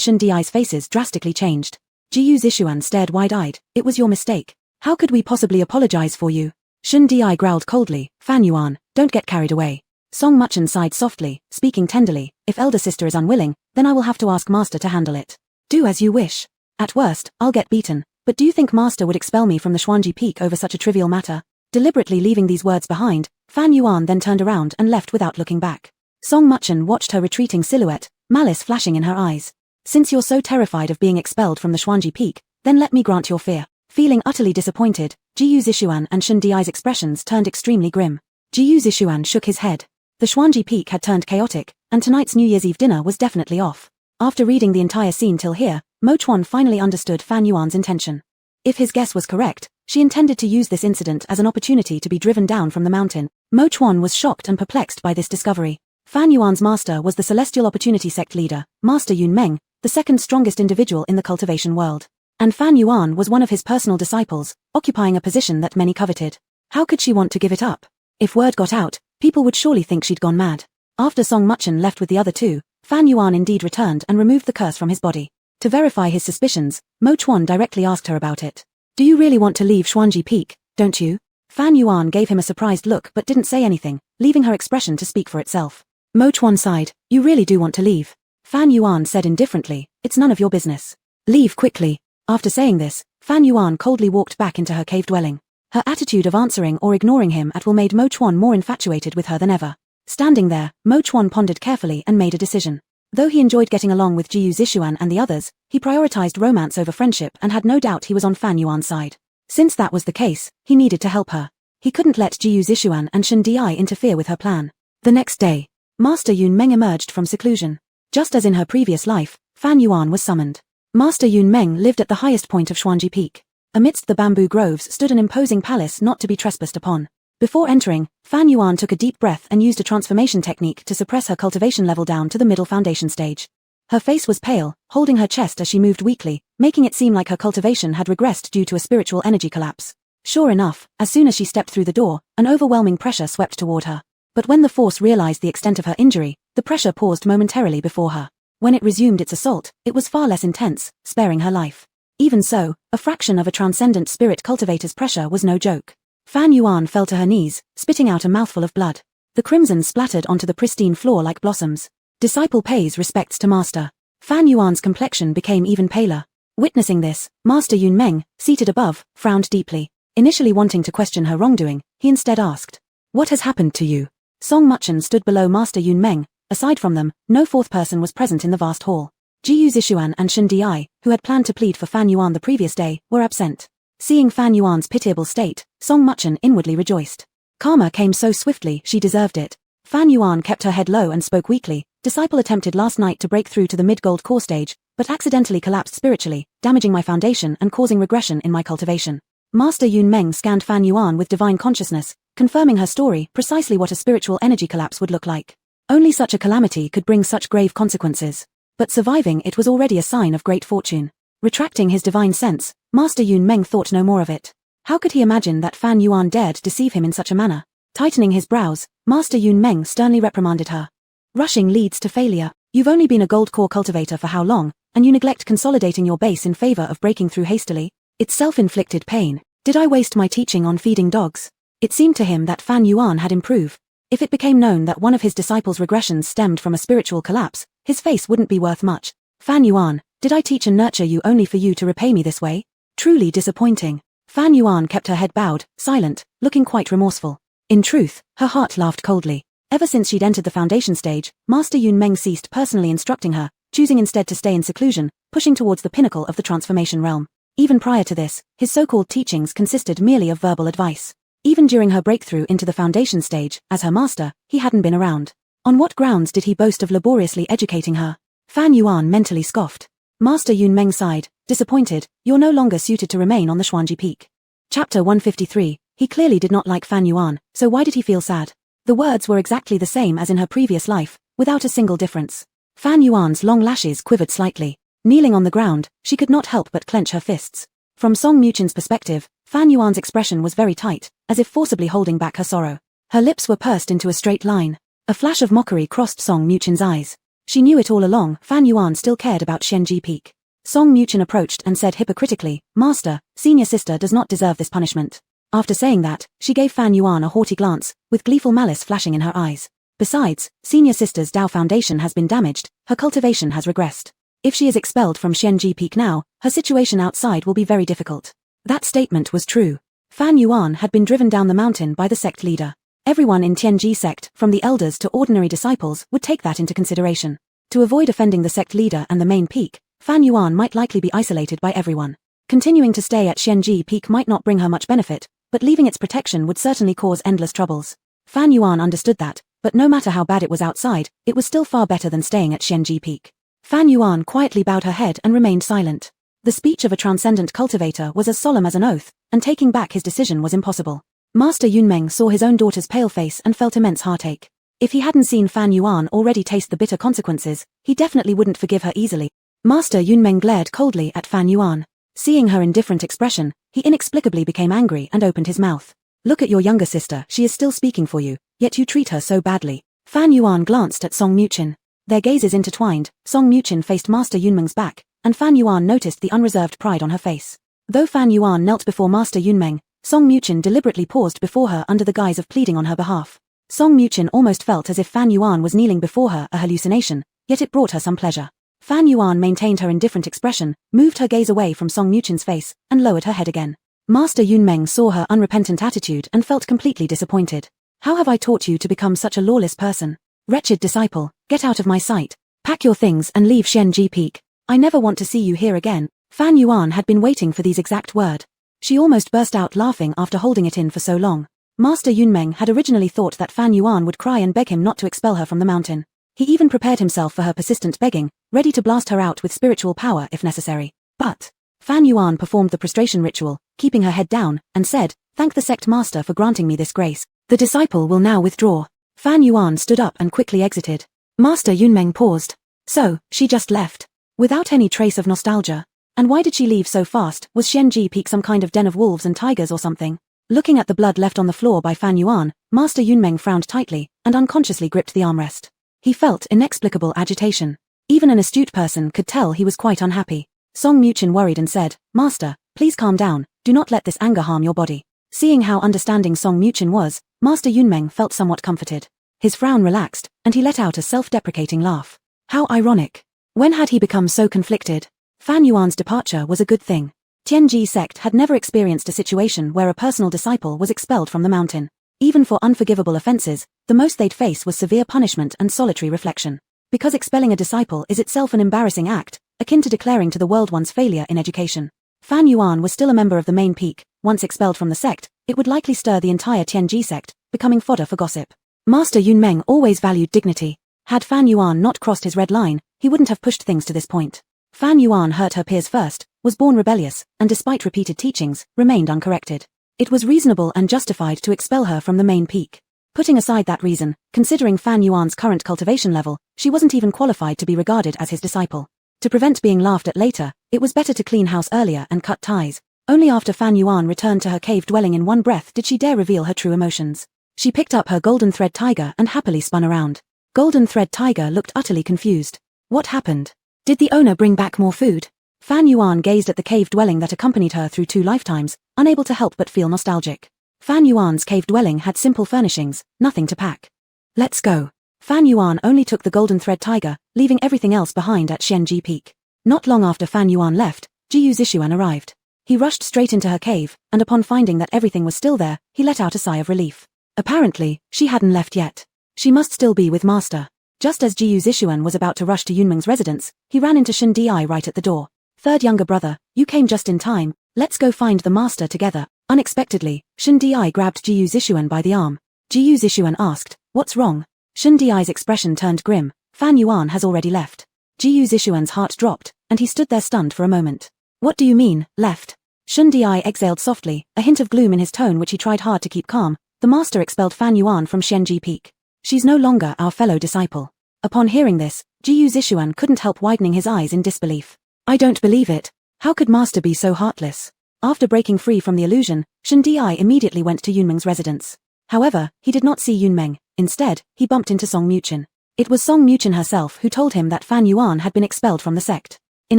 Shen Di's faces drastically changed. Jiyu Zishuan stared wide-eyed. "It was your mistake. How could we possibly apologize for you?" Shen Di growled coldly, "Fan Yuan, don't get carried away." Song Muchen sighed softly, speaking tenderly, "If elder sister is unwilling, then I will have to ask master to handle it. Do as you wish. At worst, I'll get beaten, but do you think master would expel me from the Xuanji Peak over such a trivial matter?" Deliberately leaving these words behind, Fan Yuan then turned around and left without looking back. Song Muchen watched her retreating silhouette, malice flashing in her eyes. "Since you're so terrified of being expelled from the Xuanji Peak, then let me grant your fear." Feeling utterly disappointed, Jiyu Zishuan and Shen Di's expressions turned extremely grim. Jiyu Zishuan shook his head. The Xuanji Peak had turned chaotic, and tonight's New Year's Eve dinner was definitely off. After reading the entire scene till here, Mo Chuan finally understood Fan Yuan's intention. If his guess was correct, she intended to use this incident as an opportunity to be driven down from the mountain. Mo Chuan was shocked and perplexed by this discovery. Fan Yuan's master was the Celestial Opportunity Sect leader, Master Yun Meng, the second strongest individual in the cultivation world. And Fan Yuan was one of his personal disciples, occupying a position that many coveted. How could she want to give it up? If word got out, people would surely think she'd gone mad. After Song Muchen left with the other two, Fan Yuan indeed returned and removed the curse from his body. To verify his suspicions, Mo Chuan directly asked her about it. "Do you really want to leave Xuanji Peak, don't you?" Fan Yuan gave him a surprised look but didn't say anything, leaving her expression to speak for itself. Mo Chuan sighed. "You really do want to leave?" Fan Yuan said indifferently, "It's none of your business. Leave quickly." After saying this, Fan Yuan coldly walked back into her cave dwelling. Her attitude of answering or ignoring him at will made Mo Chuan more infatuated with her than ever. Standing there, Mo Chuan pondered carefully and made a decision. Though he enjoyed getting along with Jiyu Zishuan and the others, he prioritized romance over friendship and had no doubt he was on Fan Yuan's side. Since that was the case, he needed to help her. He couldn't let Jiyu Zishuan and Shen Di interfere with her plan. The next day, Master Yun Meng emerged from seclusion. Just as in her previous life, Fan Yuan was summoned. Master Yun Meng lived at the highest point of Xuanji Peak. Amidst the bamboo groves stood an imposing palace not to be trespassed upon. Before entering, Fan Yuan took a deep breath and used a transformation technique to suppress her cultivation level down to the middle foundation stage. Her face was pale, holding her chest as she moved weakly, making it seem like her cultivation had regressed due to a spiritual energy collapse. Sure enough, as soon as she stepped through the door, an overwhelming pressure swept toward her. But when the force realized the extent of her injury, the pressure paused momentarily before her. When it resumed its assault, it was far less intense, sparing her life. Even so, a fraction of a transcendent spirit cultivator's pressure was no joke. Fan Yuan fell to her knees, spitting out a mouthful of blood. The crimson splattered onto the pristine floor like blossoms. Disciple pays respects to master. Fan Yuan's complexion became even paler. Witnessing this, Master Yun Meng, seated above, frowned deeply. Initially wanting to question her wrongdoing, he instead asked, "What has happened to you?" Song Muchen stood below Master Yun Meng. Aside from them, no fourth person was present in the vast hall. Jiyu Zishuan and Shen Di, who had planned to plead for Fan Yuan the previous day, were absent. Seeing Fan Yuan's pitiable state, Song Muchen inwardly rejoiced. Karma came so swiftly, she deserved it. Fan Yuan kept her head low and spoke weakly. Disciple attempted last night to break through to the mid-gold core stage, but accidentally collapsed spiritually, damaging my foundation and causing regression in my cultivation. Master Yun Meng scanned Fan Yuan with divine consciousness, confirming her story, precisely what a spiritual energy collapse would look like. Only such a calamity could bring such grave consequences. But surviving it was already a sign of great fortune. Retracting his divine sense, Master Yun Meng thought no more of it. How could he imagine that Fan Yuan dared deceive him in such a manner? Tightening his brows, Master Yun Meng sternly reprimanded her. Rushing leads to failure. You've only been a gold core cultivator for how long, and you neglect consolidating your base in favor of breaking through hastily? It's self-inflicted pain. Did I waste my teaching on feeding dogs? It seemed to him that Fan Yuan had improved. If it became known that one of his disciples' regressions stemmed from a spiritual collapse, his face wouldn't be worth much. Fan Yuan, did I teach and nurture you only for you to repay me this way? Truly disappointing. Fan Yuan kept her head bowed, silent, looking quite remorseful. In truth, her heart laughed coldly. Ever since she'd entered the foundation stage, Master Yun Meng ceased personally instructing her, choosing instead to stay in seclusion, pushing towards the pinnacle of the transformation realm. Even prior to this, his so-called teachings consisted merely of verbal advice. Even during her breakthrough into the foundation stage, as her master, he hadn't been around. On what grounds did he boast of laboriously educating her? Fan Yuan mentally scoffed. Master Yun Meng sighed, disappointed, "You're no longer suited to remain on the Xuanji Peak." Chapter 153, he clearly did not like Fan Yuan, so why did he feel sad? The words were exactly the same as in her previous life, without a single difference. Fan Yuan's long lashes quivered slightly. Kneeling on the ground, she could not help but clench her fists. From Song Muchen's perspective, Fan Yuan's expression was very tight, as if forcibly holding back her sorrow. Her lips were pursed into a straight line. A flash of mockery crossed Song Muchen's eyes. She knew it all along, Fan Yuan still cared about Xuanji Peak. Song Muchen approached and said hypocritically, "Master, senior sister does not deserve this punishment." After saying that, she gave Fan Yuan a haughty glance, with gleeful malice flashing in her eyes. Besides, senior sister's Dao foundation has been damaged, her cultivation has regressed. If she is expelled from Xuanji Peak now, her situation outside will be very difficult. That statement was true. Fan Yuan had been driven down the mountain by the sect leader. Everyone in Tianji sect, from the elders to ordinary disciples, would take that into consideration. To avoid offending the sect leader and the main peak, Fan Yuan might likely be isolated by everyone. Continuing to stay at Xuanji Peak might not bring her much benefit, but leaving its protection would certainly cause endless troubles. Fan Yuan understood that, but no matter how bad it was outside, it was still far better than staying at Xuanji Peak. Fan Yuan quietly bowed her head and remained silent. The speech of a transcendent cultivator was as solemn as an oath, and taking back his decision was impossible. Master Yun Meng saw his own daughter's pale face and felt immense heartache. If he hadn't seen Fan Yuan already taste the bitter consequences, he definitely wouldn't forgive her easily. Master Yun Meng glared coldly at Fan Yuan. Seeing her indifferent expression, he inexplicably became angry and opened his mouth. "Look at your younger sister, she is still speaking for you, yet you treat her so badly." Fan Yuan glanced at Song Muchen. Their gazes intertwined, Song Muchen faced Master Yun Meng's back, and Fan Yuan noticed the unreserved pride on her face. Though Fan Yuan knelt before Master Yun Meng, Song Muchen deliberately paused before her under the guise of pleading on her behalf. Song Muchen almost felt as if Fan Yuan was kneeling before her, a hallucination, yet it brought her some pleasure. Fan Yuan maintained her indifferent expression, moved her gaze away from Song Muchen's face, and lowered her head again. Master Yun Meng saw her unrepentant attitude and felt completely disappointed. "How have I taught you to become such a lawless person? Wretched disciple, get out of my sight. Pack your things and leave Xuanji Peak. I never want to see you here again." Fan Yuan had been waiting for these exact words. She almost burst out laughing after holding it in for so long. Master Yun Meng had originally thought that Fan Yuan would cry and beg him not to expel her from the mountain. He even prepared himself for her persistent begging, ready to blast her out with spiritual power if necessary. But Fan Yuan performed the prostration ritual, keeping her head down, and said, "Thank the sect master for granting me this grace. The disciple will now withdraw." Fan Yuan stood up and quickly exited. Master Yunmeng paused. So, she just left. Without any trace of nostalgia. And why did she leave so fast? Was Xianji Peak some kind of den of wolves and tigers or something? Looking at the blood left on the floor by Fan Yuan, Master Yunmeng frowned tightly, and unconsciously gripped the armrest. He felt inexplicable agitation. Even an astute person could tell he was quite unhappy. Song Muchin worried and said, "Master, please calm down, do not let this anger harm your body." Seeing how understanding Song Muchin was, Master Yunmeng felt somewhat comforted. His frown relaxed, and he let out a self-deprecating laugh. How ironic. When had he become so conflicted? Fan Yuan's departure was a good thing. Tianji sect had never experienced a situation where a personal disciple was expelled from the mountain. Even for unforgivable offenses, the most they'd face was severe punishment and solitary reflection. Because expelling a disciple is itself an embarrassing act, akin to declaring to the world one's failure in education. Fan Yuan was still a member of the main peak. Once expelled from the sect, it would likely stir the entire Tianji sect, becoming fodder for gossip. Master Yunmeng always valued dignity. Had Fan Yuan not crossed his red line, he wouldn't have pushed things to this point. Fan Yuan hurt her peers first, was born rebellious, and despite repeated teachings, remained uncorrected. It was reasonable and justified to expel her from the main peak. Putting aside that reason, considering Fan Yuan's current cultivation level, she wasn't even qualified to be regarded as his disciple. To prevent being laughed at later, it was better to clean house earlier and cut ties. Only after Fan Yuan returned to her cave dwelling in one breath did she dare reveal her true emotions. She picked up her golden thread tiger and happily spun around. Golden thread tiger looked utterly confused. What happened? Did the owner bring back more food? Fan Yuan gazed at the cave dwelling that accompanied her through 2 lifetimes, unable to help but feel nostalgic. Fan Yuan's cave dwelling had simple furnishings, nothing to pack. Let's go. Fan Yuan only took the golden thread tiger, leaving everything else behind at Xianji Peak. Not long after Fan Yuan left, Jiyu Zixuan arrived. He rushed straight into her cave, and upon finding that everything was still there, he let out a sigh of relief. Apparently, she hadn't left yet. She must still be with Master. Just as Jiyu Zixuan was about to rush to Yunmeng's residence, he ran into Shen Di right at the door. "Third younger brother, you came just in time, let's go find the master together." Unexpectedly, Shen Di grabbed Jiyu Zixuan by the arm. Jiyu Zixuan asked, "What's wrong?" Shen Di's expression turned grim. Fan Yuan has already left. Jiyu Zixuan's heart dropped, and he stood there stunned for a moment. "What do you mean, left?" Shen Di exhaled softly, a hint of gloom in his tone which he tried hard to keep calm. "The master expelled Fan Yuan from Xianji Peak. She's no longer our fellow disciple." Upon hearing this, Jiyu Zixuan couldn't help widening his eyes in disbelief. "I don't believe it. How could Master be so heartless?" After breaking free from the illusion, Shen Di immediately went to Yunmeng's residence. However, he did not see Yunmeng. Instead, he bumped into Song Muchin. It was Song Muchin herself who told him that Fan Yuan had been expelled from the sect. In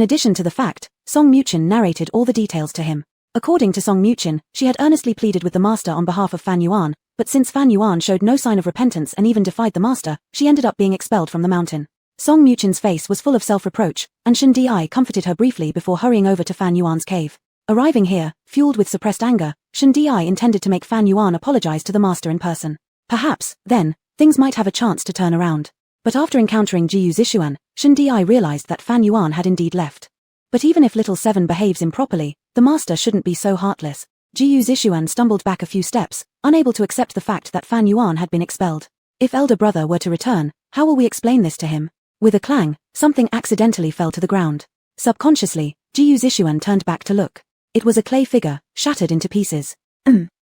addition to the fact, Song Muchin narrated all the details to him. According to Song Muchin, she had earnestly pleaded with the master on behalf of Fan Yuan, but since Fan Yuan showed no sign of repentance and even defied the master, she ended up being expelled from the mountain. Song Muchin's face was full of self-reproach, and Shen Di comforted her briefly before hurrying over to Fan Yuan's cave. Arriving here, fueled with suppressed anger, Shen Di intended to make Fan Yuan apologize to the master in person. Perhaps, then, things might have a chance to turn around. But after encountering Jiyu Zixuan, Shen Di realized that Fan Yuan had indeed left. But even if Little Seven behaves improperly, the master shouldn't be so heartless. Jiyu Zixuan stumbled back a few steps, unable to accept the fact that Fan Yuan had been expelled. If elder brother were to return, how will we explain this to him? With a clang, something accidentally fell to the ground. Subconsciously, Jiyu Zixuan turned back to look. It was a clay figure, shattered into pieces.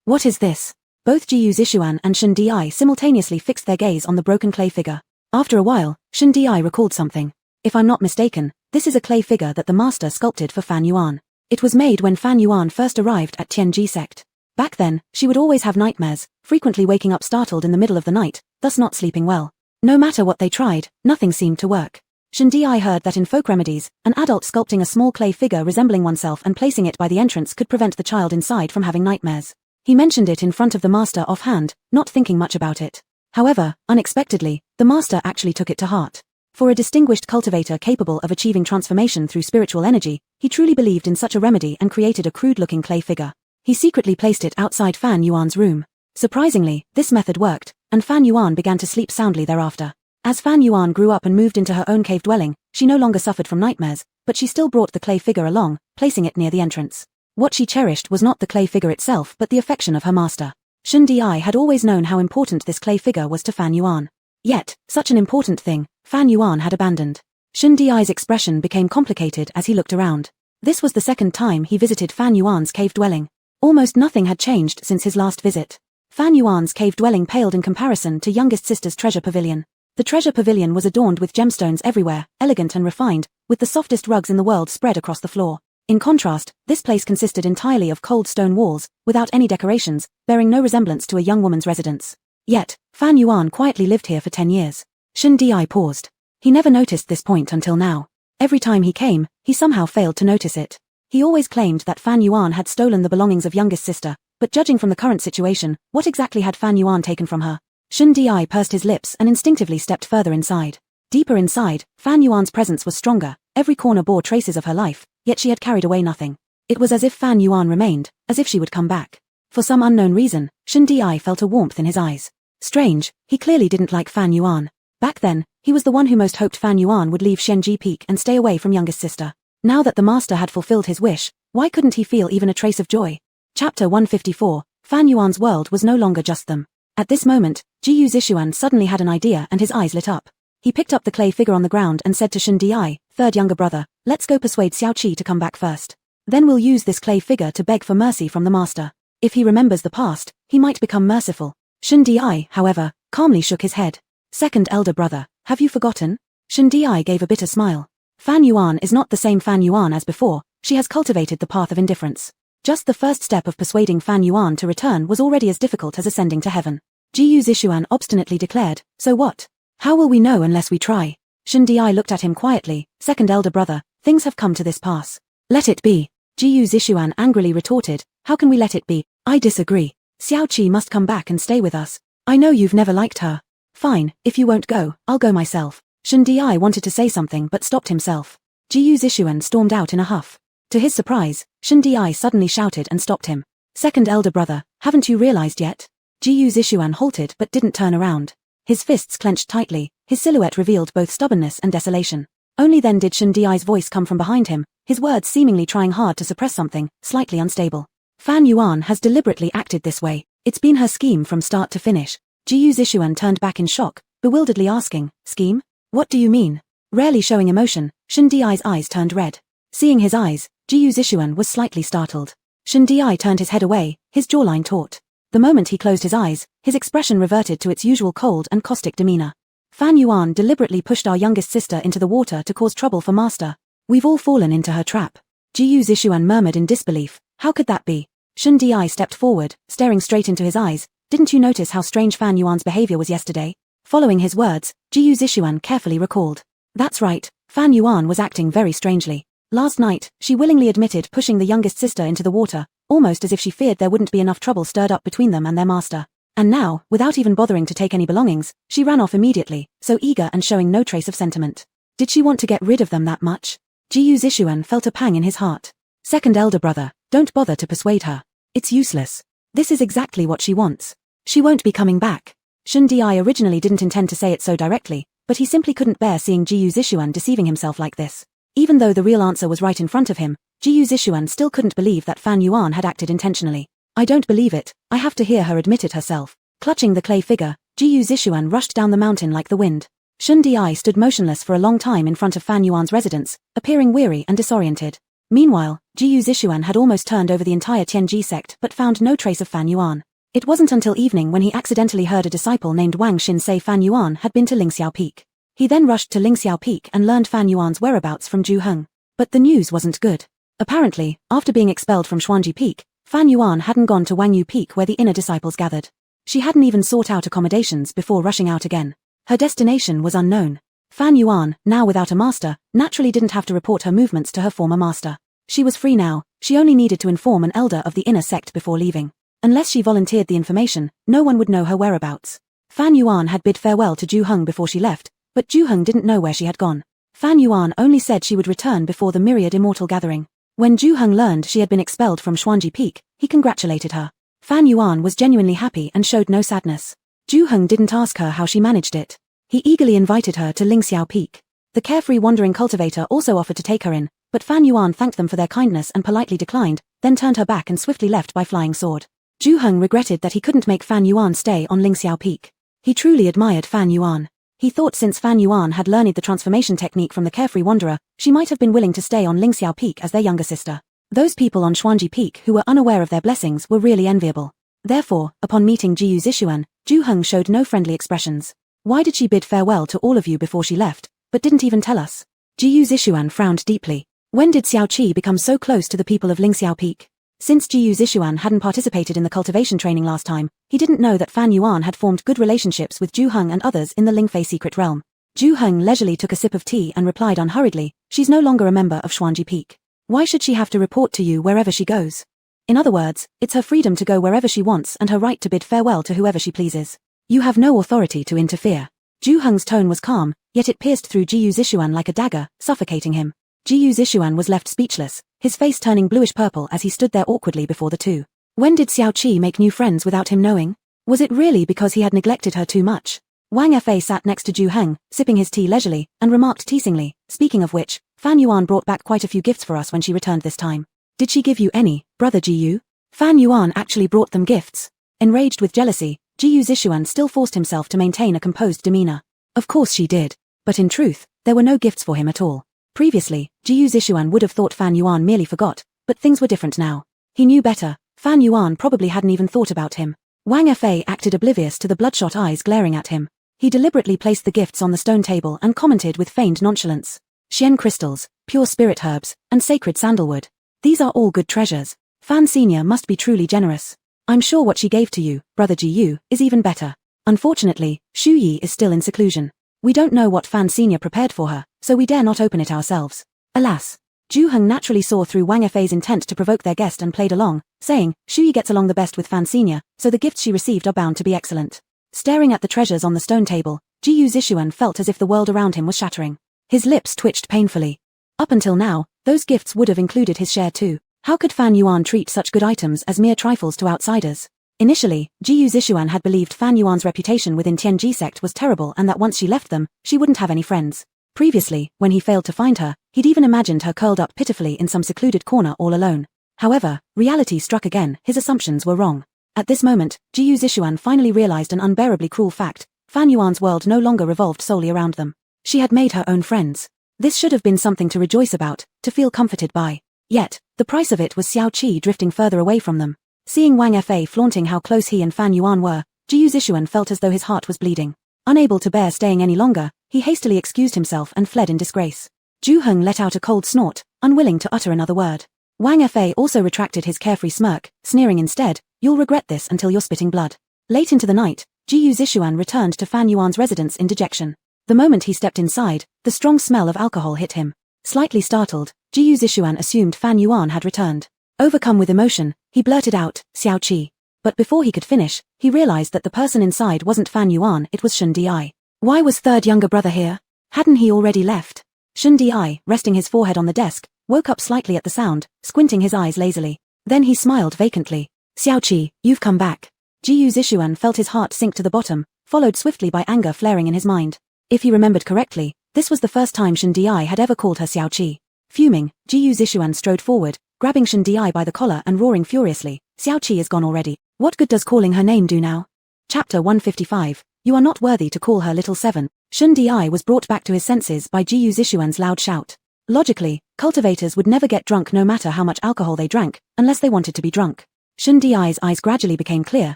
What is this? Both Jiyu Zixuan and Shen Di simultaneously fixed their gaze on the broken clay figure. After a while, Shen Di recalled something. If I'm not mistaken, this is a clay figure that the master sculpted for Fan Yuan. It was made when Fan Yuan first arrived at Tianji sect. Back then, she would always have nightmares, frequently waking up startled in the middle of the night, thus not sleeping well. No matter what they tried, nothing seemed to work. Shen Di heard that in folk remedies, an adult sculpting a small clay figure resembling oneself and placing it by the entrance could prevent the child inside from having nightmares. He mentioned it in front of the master offhand, not thinking much about it. However, unexpectedly, the master actually took it to heart. For a distinguished cultivator capable of achieving transformation through spiritual energy, he truly believed in such a remedy and created a crude-looking clay figure. He secretly placed it outside Fan Yuan's room. Surprisingly, this method worked, and Fan Yuan began to sleep soundly thereafter. As Fan Yuan grew up and moved into her own cave dwelling, she no longer suffered from nightmares, but she still brought the clay figure along, placing it near the entrance. What she cherished was not the clay figure itself but the affection of her master. Shen Di had always known how important this clay figure was to Fan Yuan. Yet, such an important thing, Fan Yuan had abandoned. Shen Di's expression became complicated as he looked around. This was the second time he visited Fan Yuan's cave dwelling. Almost nothing had changed since his last visit. Fan Yuan's cave dwelling paled in comparison to youngest sister's treasure pavilion. The treasure pavilion was adorned with gemstones everywhere, elegant and refined, with the softest rugs in the world spread across the floor. In contrast, this place consisted entirely of cold stone walls, without any decorations, bearing no resemblance to a young woman's residence. Yet, Fan Yuan quietly lived here for 10 years. Shen Di paused. He never noticed this point until now. Every time he came, he somehow failed to notice it. He always claimed that Fan Yuan had stolen the belongings of youngest sister, but judging from the current situation, what exactly had Fan Yuan taken from her? Shen Di pursed his lips and instinctively stepped further inside. Deeper inside, Fan Yuan's presence was stronger, every corner bore traces of her life, yet she had carried away nothing. It was as if Fan Yuan remained, as if she would come back. For some unknown reason, Shen Di felt a warmth in his eyes. Strange, he clearly didn't like Fan Yuan. Back then, he was the one who most hoped Fan Yuan would leave Shenji Peak and stay away from youngest sister. Now that the master had fulfilled his wish, why couldn't he feel even a trace of joy? Chapter 154, Fan Yuan's world was no longer just them. At this moment, Jiyu Zixuan suddenly had an idea and his eyes lit up. He picked up the clay figure on the ground and said to Shen Di, third younger brother, let's go persuade Xiao Qi to come back first. Then we'll use this clay figure to beg for mercy from the master. If he remembers the past, he might become merciful. Shen Di, however, calmly shook his head. Second elder brother, have you forgotten? Shen Di gave a bitter smile. Fan Yuan is not the same Fan Yuan as before, she has cultivated the path of indifference. Just the first step of persuading Fan Yuan to return was already as difficult as ascending to heaven. Jiyu Zixuan obstinately declared, so what? How will we know unless we try? Shen Di looked at him quietly, second elder brother, things have come to this pass. Let it be. Jiyu Zixuan angrily retorted, how can we let it be? I disagree. Xiao Qi must come back and stay with us. I know you've never liked her. Fine, if you won't go, I'll go myself. Shen Di wanted to say something but stopped himself. Jiyu Zixuan stormed out in a huff. To his surprise, Shen Di suddenly shouted and stopped him. Second elder brother, haven't you realized yet? Jiyu Zixuan halted but didn't turn around. His fists clenched tightly, his silhouette revealed both stubbornness and desolation. Only then did Shen Di's voice come from behind him, his words seemingly trying hard to suppress something, slightly unstable. Fan Yuan has deliberately acted this way. It's been her scheme from start to finish. Jiyu Zixuan turned back in shock, bewilderedly asking, scheme? What do you mean? Rarely showing emotion, Shen Di's eyes turned red. Seeing his eyes, Jiyu Zixuan was slightly startled. Shen Di turned his head away, his jawline taut. The moment he closed his eyes, his expression reverted to its usual cold and caustic demeanor. Fan Yuan deliberately pushed our youngest sister into the water to cause trouble for master. We've all fallen into her trap. Jiyu Zixuan murmured in disbelief, how could that be? Shen Di stepped forward, staring straight into his eyes. Didn't you notice how strange Fan Yuan's behavior was yesterday? Following his words, Jiyu Zixuan carefully recalled. That's right, Fan Yuan was acting very strangely. Last night, she willingly admitted pushing the youngest sister into the water, almost as if she feared there wouldn't be enough trouble stirred up between them and their master. And now, without even bothering to take any belongings, she ran off immediately, so eager and showing no trace of sentiment. Did she want to get rid of them that much? Jiyu Zixuan felt a pang in his heart. Second elder brother, don't bother to persuade her. It's useless. This is exactly what she wants. She won't be coming back. Shen Di originally didn't intend to say it so directly, but he simply couldn't bear seeing Jiyu Zixuan deceiving himself like this. Even though the real answer was right in front of him, Jiyu Zixuan still couldn't believe that Fan Yuan had acted intentionally. I don't believe it, I have to hear her admit it herself. Clutching the clay figure, Jiyu Zixuan rushed down the mountain like the wind. Shen Di stood motionless for a long time in front of Fan Yuan's residence, appearing weary and disoriented. Meanwhile, Jiyu Zixuan had almost turned over the entire Tianji sect but found no trace of Fan Yuan. It wasn't until evening when he accidentally heard a disciple named Wang Xin say Fan Yuan had been to Lingxiao Peak. He then rushed to Lingxiao Peak and learned Fan Yuan's whereabouts from Zhu Heng. But the news wasn't good. Apparently, after being expelled from Xuanji Peak, Fan Yuan hadn't gone to Wangyu Peak where the inner disciples gathered. She hadn't even sought out accommodations before rushing out again. Her destination was unknown. Fan Yuan, now without a master, naturally didn't have to report her movements to her former master. She was free now, she only needed to inform an elder of the inner sect before leaving. Unless she volunteered the information, no one would know her whereabouts. Fan Yuan had bid farewell to Zhu Heng before she left, but Zhu Heng didn't know where she had gone. Fan Yuan only said she would return before the Myriad Immortal Gathering. When Zhu Heng learned she had been expelled from Xuanji Peak, he congratulated her. Fan Yuan was genuinely happy and showed no sadness. Zhu Heng didn't ask her how she managed it. He eagerly invited her to Lingxiao Peak. The carefree wandering cultivator also offered to take her in, but Fan Yuan thanked them for their kindness and politely declined, then turned her back and swiftly left by flying sword. Zhu Heng regretted that he couldn't make Fan Yuan stay on Lingxiao Peak. He truly admired Fan Yuan. He thought since Fan Yuan had learned the transformation technique from the carefree wanderer, she might have been willing to stay on Lingxiao Peak as their younger sister. Those people on Xuanji Peak who were unaware of their blessings were really enviable. Therefore, upon meeting Jiyu Zishuan, Zhu Heng showed no friendly expressions. Why did she bid farewell to all of you before she left, but didn't even tell us? Jiyu Zishuan frowned deeply. When did Xiao Qi become so close to the people of Lingxiao Peak? Since Jiyu Zishuan hadn't participated in the cultivation training last time, he didn't know that Fan Yuan had formed good relationships with Zhu Heng and others in the Lingfei secret realm. Zhu Heng leisurely took a sip of tea and replied unhurriedly, "She's no longer a member of Xuanji Peak. Why should she have to report to you wherever she goes? In other words, it's her freedom to go wherever she wants and her right to bid farewell to whoever she pleases. You have no authority to interfere." Zhu Heng's tone was calm, yet it pierced through Jiyu Zishuan like a dagger, suffocating him. Jiyu Zishuan was left speechless, his face turning bluish-purple as he stood there awkwardly before the two. When did Xiao Qi make new friends without him knowing? Was it really because he had neglected her too much? Wang Fa sat next to Zhu Heng, sipping his tea leisurely, and remarked teasingly, "Speaking of which, Fan Yuan brought back quite a few gifts for us when she returned this time. Did she give you any, Brother Jiyu?" Fan Yuan actually brought them gifts. Enraged with jealousy, Jiyu Zishuan still forced himself to maintain a composed demeanor. Of course she did. But in truth, there were no gifts for him at all. Previously, Jiyu Zishuan would have thought Fan Yuan merely forgot, but things were different now. He knew better. Fan Yuan probably hadn't even thought about him. Wang Fa acted oblivious to the bloodshot eyes glaring at him. He deliberately placed the gifts on the stone table and commented with feigned nonchalance. Xian crystals, pure spirit herbs, and sacred sandalwood. These are all good treasures. Fan Senior must be truly generous. I'm sure what she gave to you, Brother Jiyu, is even better. Unfortunately, Shu Yi is still in seclusion. We don't know what Fan Senior prepared for her, so we dare not open it ourselves. Alas. Zhu Heng naturally saw through Wang Fa's intent to provoke their guest and played along, saying, "Shu Yi gets along the best with Fan Senior, so the gifts she received are bound to be excellent." Staring at the treasures on the stone table, Jiyu Zishuan felt as if the world around him was shattering. His lips twitched painfully. Up until now, those gifts would have included his share too. How could Fan Yuan treat such good items as mere trifles to outsiders? Initially, Jiyu Zishuan had believed Fan Yuan's reputation within Tianji sect was terrible and that once she left them, she wouldn't have any friends. Previously, when he failed to find her, he'd even imagined her curled up pitifully in some secluded corner all alone. However, reality struck again, his assumptions were wrong. At this moment, Jiyu Zishuan finally realized an unbearably cruel fact: Fan Yuan's world no longer revolved solely around them. She had made her own friends. This should have been something to rejoice about, to feel comforted by. Yet, the price of it was Xiao Qi drifting further away from them. Seeing Wang Fa flaunting how close he and Fan Yuan were, Jiyu Zishuan felt as though his heart was bleeding. Unable to bear staying any longer, he hastily excused himself and fled in disgrace. Zhu Heng let out a cold snort, unwilling to utter another word. Wang Fa also retracted his carefree smirk, sneering instead, "You'll regret this until you're spitting blood." Late into the night, Jiyu Zishuan returned to Fan Yuan's residence in dejection. The moment he stepped inside, the strong smell of alcohol hit him. Slightly startled, Jiyu Zishuan assumed Fan Yuan had returned. Overcome with emotion, he blurted out, "Xiao Qi." But before he could finish, he realized that the person inside wasn't Fan Yuan, it was Shun Di. Why was third younger brother here? Hadn't he already left? Shun Di, resting his forehead on the desk, woke up slightly at the sound, squinting his eyes lazily. Then he smiled vacantly. "Xiao Qi, you've come back." Jiyu Zishuan felt his heart sink to the bottom, followed swiftly by anger flaring in his mind. If he remembered correctly, this was the first time Shun Di had ever called her Xiao Qi. Fuming, Jiyu Zishuan strode forward, grabbing Shun Di by the collar and roaring furiously, "Xiao Qi is gone already. What good does calling her name do now?" Chapter 155, "You are not worthy to call her Little Seven." Shun Di was brought back to his senses by Jiyu Zishuan's loud shout. Logically, cultivators would never get drunk no matter how much alcohol they drank, unless they wanted to be drunk. Shun Di's eyes gradually became clear,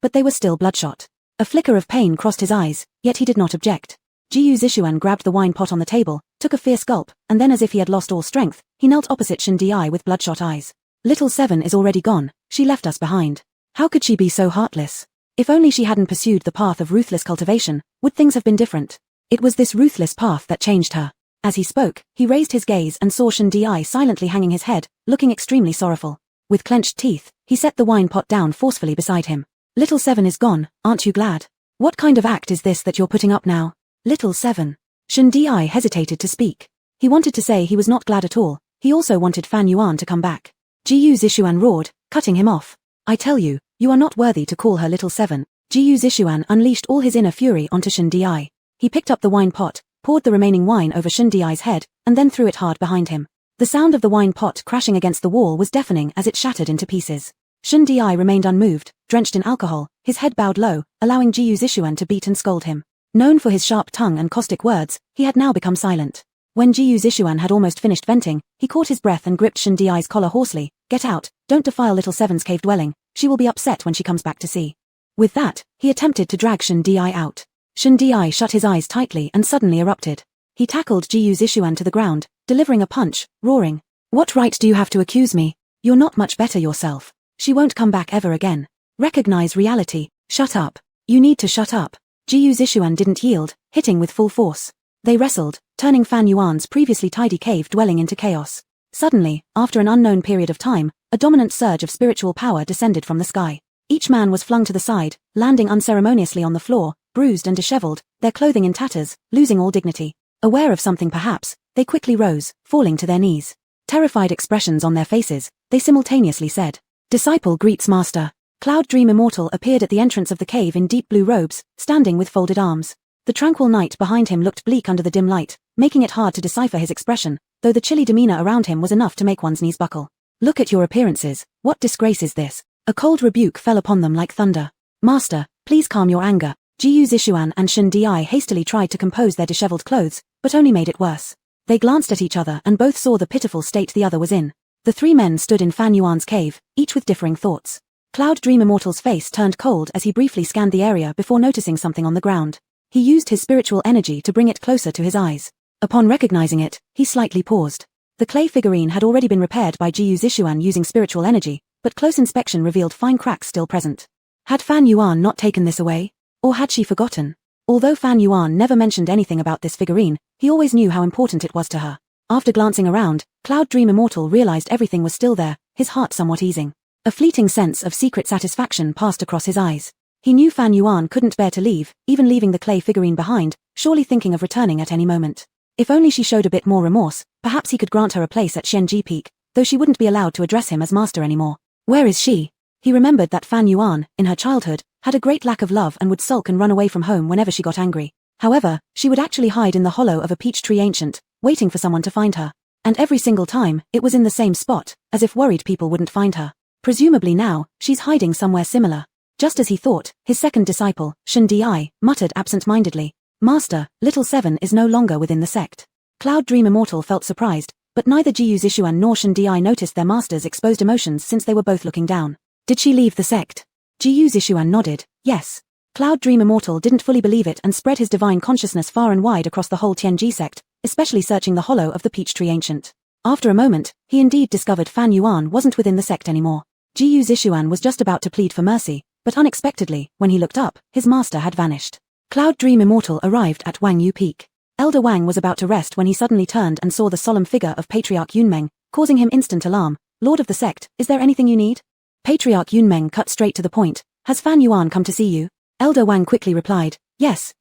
but they were still bloodshot. A flicker of pain crossed his eyes, yet he did not object. Jiyu Zishuan grabbed the wine pot on the table, took a fierce gulp, and then as if he had lost all strength, he knelt opposite Shun Di with bloodshot eyes. "Little Seven is already gone, she left us behind. How could she be so heartless? If only she hadn't pursued the path of ruthless cultivation, would things have been different? It was this ruthless path that changed her." As he spoke, he raised his gaze and saw Shun Di silently hanging his head, looking extremely sorrowful. With clenched teeth, he set the wine pot down forcefully beside him. "Little Seven is gone, aren't you glad? What kind of act is this that you're putting up now? Little Seven." Shun Di hesitated to speak. He wanted to say he was not glad at all, he also wanted Fan Yuan to come back. Jiyu Zishuan roared, cutting him off. "I tell you, you are not worthy to call her Little Seven." Jiyu Zishuan unleashed all his inner fury onto Shun Di. He picked up the wine pot, poured the remaining wine over Shun Di's head, and then threw it hard behind him. The sound of the wine pot crashing against the wall was deafening as it shattered into pieces. Shun Di remained unmoved, drenched in alcohol, his head bowed low, allowing Jiyu Zishuan to beat and scold him. Known for his sharp tongue and caustic words, he had now become silent. When Jiyu Zishuan had almost finished venting, he caught his breath and gripped Shun Di's collar hoarsely, Get out, don't defile little Seven's cave dwelling, she will be upset when she comes back to see. With that, he attempted to drag Shen Di out. Shen Di shut his eyes tightly and suddenly erupted. He tackled Jiyu Zishuan to the ground, delivering a punch, roaring. What right do you have to accuse me? You're not much better yourself. She won't come back ever again. Recognize reality. Shut up. You need to shut up. Jiyu Zishuan didn't yield, hitting with full force. They wrestled, turning Fan Yuan's previously tidy cave dwelling into chaos. Suddenly, after an unknown period of time, a dominant surge of spiritual power descended from the sky. Each man was flung to the side, landing unceremoniously on the floor, bruised and disheveled, their clothing in tatters, losing all dignity. Aware of something perhaps, they quickly rose, falling to their knees. Terrified expressions on their faces, they simultaneously said, "Disciple greets master." Cloud Dream Immortal appeared at the entrance of the cave in deep blue robes, standing with folded arms. The tranquil night behind him looked bleak under the dim light, making it hard to decipher his expression, though the chilly demeanor around him was enough to make one's knees buckle. Look at your appearances, what disgrace is this? A cold rebuke fell upon them like thunder. Master, please calm your anger. Jiyu Zishuan and Shen Di hastily tried to compose their disheveled clothes, but only made it worse. They glanced at each other and both saw the pitiful state the other was in. The three men stood in Fan Yuan's cave, each with differing thoughts. Cloud Dream Immortal's face turned cold as he briefly scanned the area before noticing something on the ground. He used his spiritual energy to bring it closer to his eyes. Upon recognizing it, he slightly paused. The clay figurine had already been repaired by Jiyu Zishuan using spiritual energy, but close inspection revealed fine cracks still present. Had Fan Yuan not taken this away? Or had she forgotten? Although Fan Yuan never mentioned anything about this figurine, he always knew how important it was to her. After glancing around, Cloud Dream Immortal realized everything was still there, his heart somewhat easing. A fleeting sense of secret satisfaction passed across his eyes. He knew Fan Yuan couldn't bear to leave, even leaving the clay figurine behind, surely thinking of returning at any moment. If only she showed a bit more remorse, perhaps he could grant her a place at Xianji Peak, though she wouldn't be allowed to address him as master anymore. Where is she? He remembered that Fan Yuan, in her childhood, had a great lack of love and would sulk and run away from home whenever she got angry. However, she would actually hide in the hollow of a peach tree ancient, waiting for someone to find her. And every single time, it was in the same spot, as if worried people wouldn't find her. Presumably now, she's hiding somewhere similar. Just as he thought, his second disciple, Shen Di, muttered absent-mindedly, "Master, little Seven is no longer within the sect." Cloud Dream Immortal felt surprised, but neither Jiyu Zishuan nor Shen Di noticed their master's exposed emotions since they were both looking down. Did she leave the sect? Jiyu Zishuan nodded, yes. Cloud Dream Immortal didn't fully believe it and spread his divine consciousness far and wide across the whole Tianji sect, especially searching the hollow of the peach tree ancient. After a moment, he indeed discovered Fan Yuan wasn't within the sect anymore. Jiyu Zishuan was just about to plead for mercy, but unexpectedly, when he looked up, his master had vanished. Cloud Dream Immortal arrived at Wang Yu Peak. Elder Wang was about to rest when he suddenly turned and saw the solemn figure of Patriarch Yunmeng, causing him instant alarm. "Lord of the sect, is there anything you need?" Patriarch Yunmeng cut straight to the point. "Has Fan Yuan come to see you?" Elder Wang quickly replied, yes,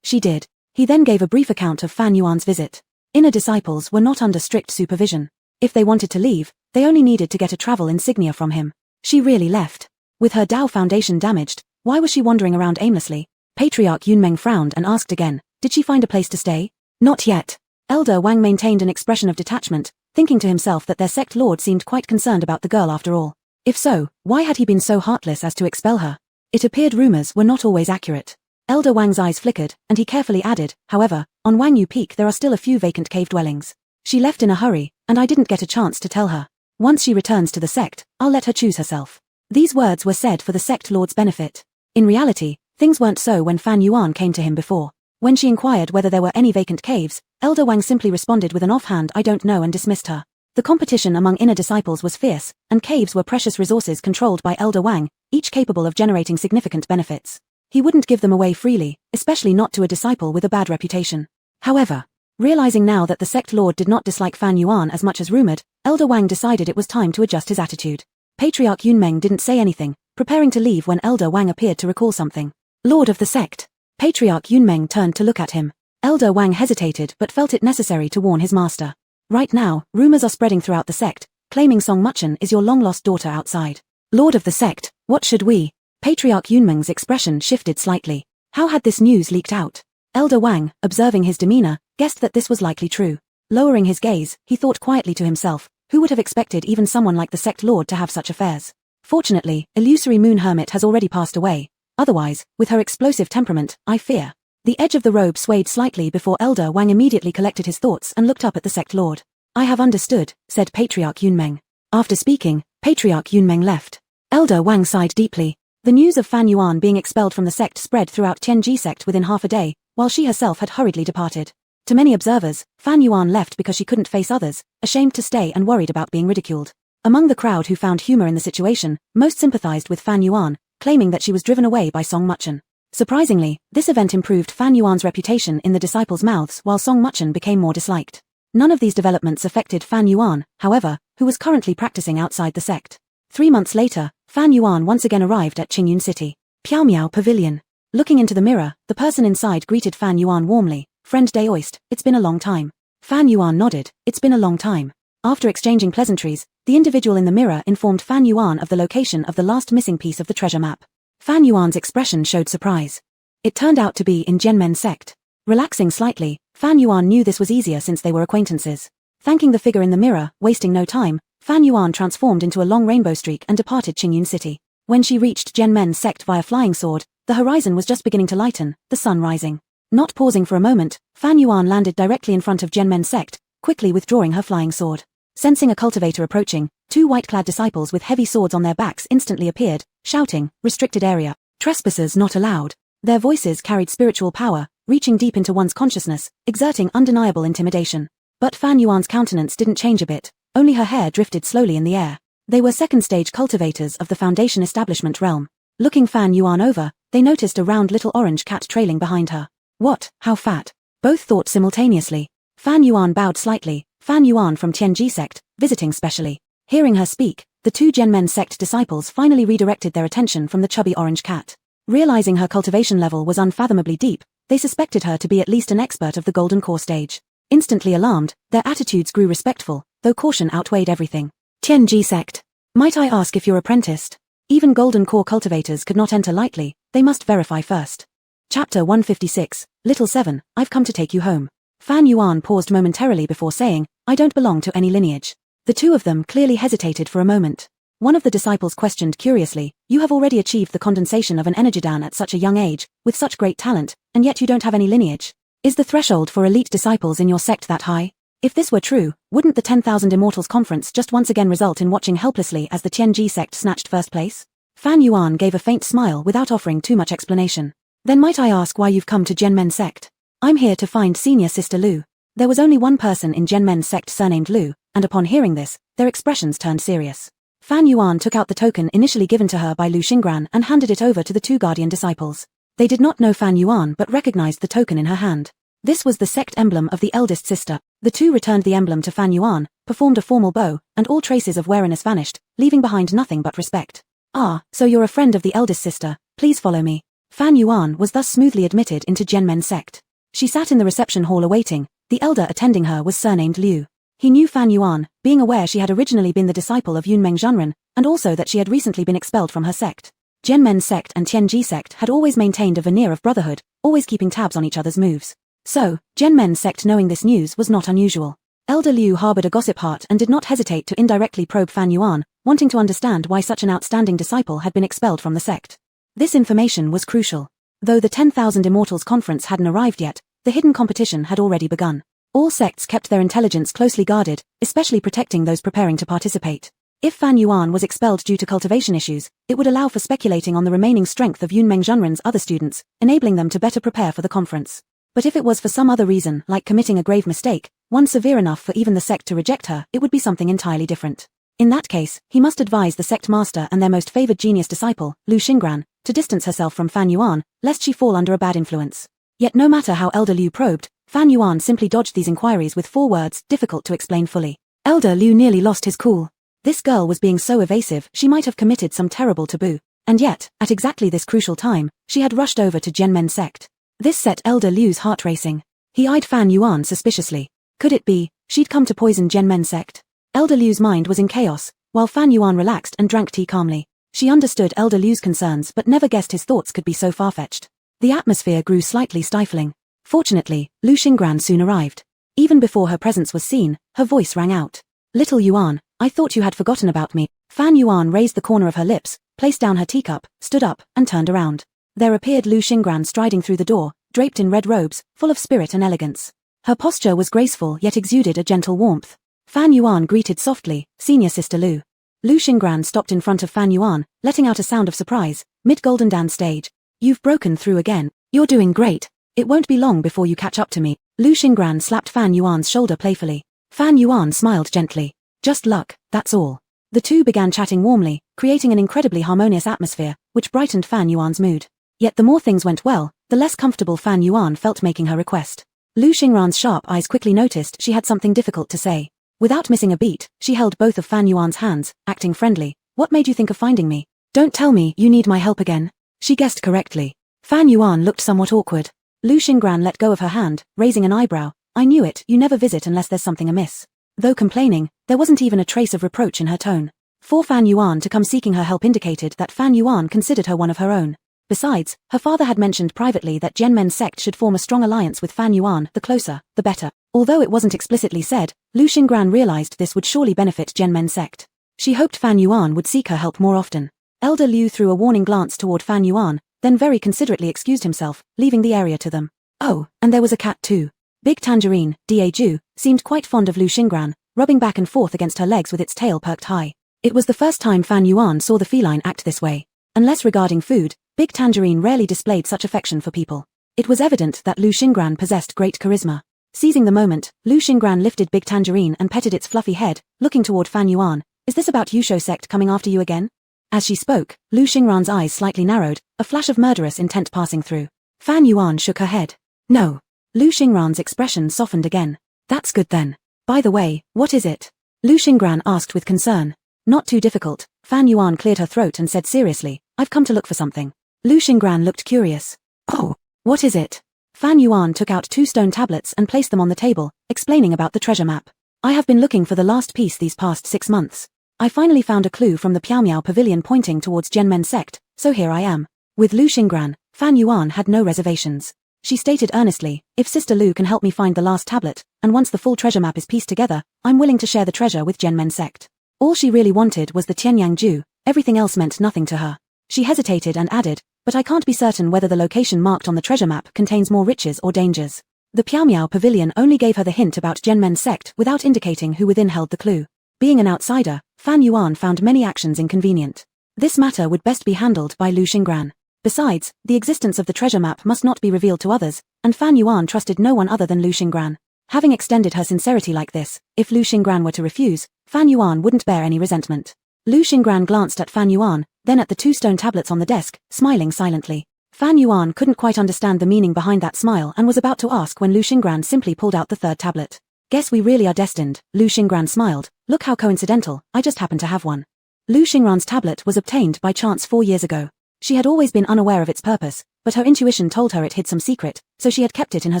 she did. He then gave a brief account of Fan Yuan's visit. Inner disciples were not under strict supervision. If they wanted to leave, they only needed to get a travel insignia from him. She really left. With her Dao foundation damaged, why was she wandering around aimlessly? Patriarch Yunmeng frowned and asked again, did she find a place to stay? Not yet. Elder Wang maintained an expression of detachment, thinking to himself that their sect lord seemed quite concerned about the girl after all. If so, why had he been so heartless as to expel her? It appeared rumors were not always accurate. Elder Wang's eyes flickered, and he carefully added, however, on Wang Yu Peak there are still a few vacant cave dwellings. She left in a hurry, and I didn't get a chance to tell her. Once she returns to the sect, I'll let her choose herself. These words were said for the sect lord's benefit. In reality, things weren't so when Fan Yuan came to him before. When she inquired whether there were any vacant caves, Elder Wang simply responded with an offhand "I don't know" and dismissed her. The competition among inner disciples was fierce, and caves were precious resources controlled by Elder Wang, each capable of generating significant benefits. He wouldn't give them away freely, especially not to a disciple with a bad reputation. However, realizing now that the sect lord did not dislike Fan Yuan as much as rumored, Elder Wang decided it was time to adjust his attitude. Patriarch Yunmeng didn't say anything, preparing to leave when Elder Wang appeared to recall something. Lord of the sect. Patriarch Yunmeng turned to look at him. Elder Wang hesitated but felt it necessary to warn his master. Right now, rumors are spreading throughout the sect, claiming Song Muchen is your long-lost daughter outside. Lord of the sect, what should we? Patriarch Yunmeng's expression shifted slightly. How had this news leaked out? Elder Wang, observing his demeanor, guessed that this was likely true. Lowering his gaze, he thought quietly to himself, who would have expected even someone like the sect lord to have such affairs? Fortunately, illusory moon hermit has already passed away. Otherwise, with her explosive temperament, I fear. The edge of the robe swayed slightly before Elder Wang immediately collected his thoughts and looked up at the sect lord. I have understood, said Patriarch Yunmeng. After speaking, Patriarch Yunmeng left. Elder Wang sighed deeply. The news of Fan Yuan being expelled from the sect spread throughout Tianji sect within half a day, while she herself had hurriedly departed. To many observers, Fan Yuan left because she couldn't face others, ashamed to stay and worried about being ridiculed. Among the crowd who found humor in the situation, most sympathized with Fan Yuan, claiming that she was driven away by Song Muchen. Surprisingly, this event improved Fan Yuan's reputation in the disciples' mouths while Song Muchen became more disliked. None of these developments affected Fan Yuan, however, who was currently practicing outside the sect. 3 months later, Fan Yuan once again arrived at Qingyun City. Piaomiao Pavilion. Looking into the mirror, the person inside greeted Fan Yuan warmly. Friend Daoist, it's been a long time. Fan Yuan nodded, it's been a long time. After exchanging pleasantries, the individual in the mirror informed Fan Yuan of the location of the last missing piece of the treasure map. Fan Yuan's expression showed surprise. It turned out to be in Zhenmen's sect. Relaxing slightly, Fan Yuan knew this was easier since they were acquaintances. Thanking the figure in the mirror, wasting no time, Fan Yuan transformed into a long rainbow streak and departed Qingyun City. When she reached Zhenmen's sect via flying sword, the horizon was just beginning to lighten, the sun rising. Not pausing for a moment, Fan Yuan landed directly in front of Zhenmen's sect, quickly withdrawing her flying sword. Sensing a cultivator approaching, 2 white-clad disciples with heavy swords on their backs instantly appeared, shouting, "Restricted area. Trespassers not allowed." Their voices carried spiritual power, reaching deep into one's consciousness, exerting undeniable intimidation. But Fan Yuan's countenance didn't change a bit, only her hair drifted slowly in the air. They were second-stage cultivators of the Foundation establishment realm. Looking Fan Yuan over, they noticed a round little orange cat trailing behind her. What, how fat? Both thought simultaneously. Fan Yuan bowed slightly. Fan Yuan from Tianji sect, visiting specially. Hearing her speak, the 2 Zhenmen sect disciples finally redirected their attention from the chubby orange cat. Realizing her cultivation level was unfathomably deep, they suspected her to be at least an expert of the golden core stage. Instantly alarmed, their attitudes grew respectful, though caution outweighed everything. Tianji sect. Might I ask if you're apprenticed? Even golden core cultivators could not enter lightly, they must verify first. Chapter 156, Little 7, I've come to take you home. Fan Yuan paused momentarily before saying, I don't belong to any lineage. The 2 of them clearly hesitated for a moment. One of the disciples questioned curiously, you have already achieved the condensation of an energidan at such a young age, with such great talent, and yet you don't have any lineage. Is the threshold for elite disciples in your sect that high? If this were true, wouldn't the 10,000 Immortals Conference just once again result in watching helplessly as the Tianji sect snatched first place? Fan Yuan gave a faint smile without offering too much explanation. Then might I ask why you've come to Zhenmen sect? I'm here to find senior sister Lu. There was only one person in Zhenmen's sect surnamed Lu, and upon hearing this, their expressions turned serious. Fan Yuan took out the token initially given to her by Lu Xingran and handed it over to the 2 guardian disciples. They did not know Fan Yuan but recognized the token in her hand. This was the sect emblem of the eldest sister. The 2 returned the emblem to Fan Yuan, performed a formal bow, and all traces of wariness vanished, leaving behind nothing but respect. Ah, so you're a friend of the eldest sister, please follow me. Fan Yuan was thus smoothly admitted into Zhenmen's sect. She sat in the reception hall awaiting. The elder attending her was surnamed Liu. He knew Fan Yuan, being aware she had originally been the disciple of Yunmeng Zhenren, and also that she had recently been expelled from her sect. Zhenmen's sect and Tianji sect had always maintained a veneer of brotherhood, always keeping tabs on each other's moves. So, Zhenmen's sect knowing this news was not unusual. Elder Liu harbored a gossip heart and did not hesitate to indirectly probe Fan Yuan, wanting to understand why such an outstanding disciple had been expelled from the sect. This information was crucial. Though the 10,000 Immortals Conference hadn't arrived yet, the hidden competition had already begun. All sects kept their intelligence closely guarded, especially protecting those preparing to participate. If Fan Yuan was expelled due to cultivation issues, it would allow for speculating on the remaining strength of Yunmeng Zhenren's other students, enabling them to better prepare for the conference. But if it was for some other reason, like committing a grave mistake, one severe enough for even the sect to reject her, it would be something entirely different. In that case, he must advise the sect master and their most favored genius disciple, Lu Xingran, to distance herself from Fan Yuan, lest she fall under a bad influence. Yet no matter how Elder Liu probed, Fan Yuan simply dodged these inquiries with 4 words, difficult to explain fully. Elder Liu nearly lost his cool. This girl was being so evasive she might have committed some terrible taboo. And yet, at exactly this crucial time, she had rushed over to Zhenmen's sect. This set Elder Liu's heart racing. He eyed Fan Yuan suspiciously. Could it be, she'd come to poison Zhenmen's sect? Elder Liu's mind was in chaos, while Fan Yuan relaxed and drank tea calmly. She understood Elder Liu's concerns but never guessed his thoughts could be so far-fetched. The atmosphere grew slightly stifling. Fortunately, Lu Xingran soon arrived. Even before her presence was seen, her voice rang out. Little Yuan, I thought you had forgotten about me. Fan Yuan raised the corner of her lips, placed down her teacup, stood up, and turned around. There appeared Lu Xingran striding through the door, draped in red robes, full of spirit and elegance. Her posture was graceful yet exuded a gentle warmth. Fan Yuan greeted softly, Senior Sister Lu. Lu Xingran stopped in front of Fan Yuan, letting out a sound of surprise, mid-golden dance stage. You've broken through again. You're doing great. It won't be long before you catch up to me. Lu Xingran slapped Fan Yuan's shoulder playfully. Fan Yuan smiled gently. Just luck, that's all. The two began chatting warmly, creating an incredibly harmonious atmosphere, which brightened Fan Yuan's mood. Yet the more things went well, the less comfortable Fan Yuan felt making her request. Lu Xingran's sharp eyes quickly noticed she had something difficult to say. Without missing a beat, she held both of Fan Yuan's hands, acting friendly. What made you think of finding me? Don't tell me you need my help again. She guessed correctly. Fan Yuan looked somewhat awkward. Lu Xingran let go of her hand, raising an eyebrow. I knew it, you never visit unless there's something amiss. Though complaining, there wasn't even a trace of reproach in her tone. For Fan Yuan to come seeking her help indicated that Fan Yuan considered her one of her own. Besides, her father had mentioned privately that Genmen's sect should form a strong alliance with Fan Yuan, the closer, the better. Although it wasn't explicitly said, Lu Xingran realized this would surely benefit Genmen's sect. She hoped Fan Yuan would seek her help more often. Elder Liu threw a warning glance toward Fan Yuan, then very considerately excused himself, leaving the area to them. Oh, and there was a cat too. Big Tangerine, Deju, seemed quite fond of Lu Xingran, rubbing back and forth against her legs with its tail perked high. It was the first time Fan Yuan saw the feline act this way. Unless regarding food, Big Tangerine rarely displayed such affection for people. It was evident that Lu Xingran possessed great charisma. Seizing the moment, Lu Xingran lifted Big Tangerine and petted its fluffy head, looking toward Fan Yuan. Is this about Yusho sect coming after you again? As she spoke, Lu Xingran's eyes slightly narrowed, a flash of murderous intent passing through. Fan Yuan shook her head. No. Lu Xingran's expression softened again. That's good then. By the way, what is it? Lu Xingran asked with concern. Not too difficult. Fan Yuan cleared her throat and said seriously, I've come to look for something. Lu Xingran looked curious. Oh, what is it? Fan Yuan took out 2 stone tablets and placed them on the table, explaining about the treasure map. I have been looking for the last piece these past 6 months. I finally found a clue from the Piao Miao pavilion pointing towards Genmen's sect, so here I am. With Lu Xingran, Fan Yuan had no reservations. She stated earnestly, if Sister Lu can help me find the last tablet, and once the full treasure map is pieced together, I'm willing to share the treasure with Genmen's sect. All she really wanted was the Tianyang Ju, everything else meant nothing to her. She hesitated and added, but I can't be certain whether the location marked on the treasure map contains more riches or dangers. The Piao Miao pavilion only gave her the hint about Genmen's sect without indicating who within held the clue. Being an outsider, Fan Yuan found many actions inconvenient. This matter would best be handled by Lu Xingran. Besides, the existence of the treasure map must not be revealed to others, and Fan Yuan trusted no one other than Lu Xingran. Having extended her sincerity like this, if Lu Xingran were to refuse, Fan Yuan wouldn't bear any resentment. Lu Xingran glanced at Fan Yuan, then at the 2 stone tablets on the desk, smiling silently. Fan Yuan couldn't quite understand the meaning behind that smile and was about to ask when Lu Xingran simply pulled out the 3rd tablet. Guess we really are destined, Lu Xingran smiled. Look how coincidental, I just happen to have one. Lu Xingran's tablet was obtained by chance 4 years ago. She had always been unaware of its purpose, but her intuition told her it hid some secret, so she had kept it in her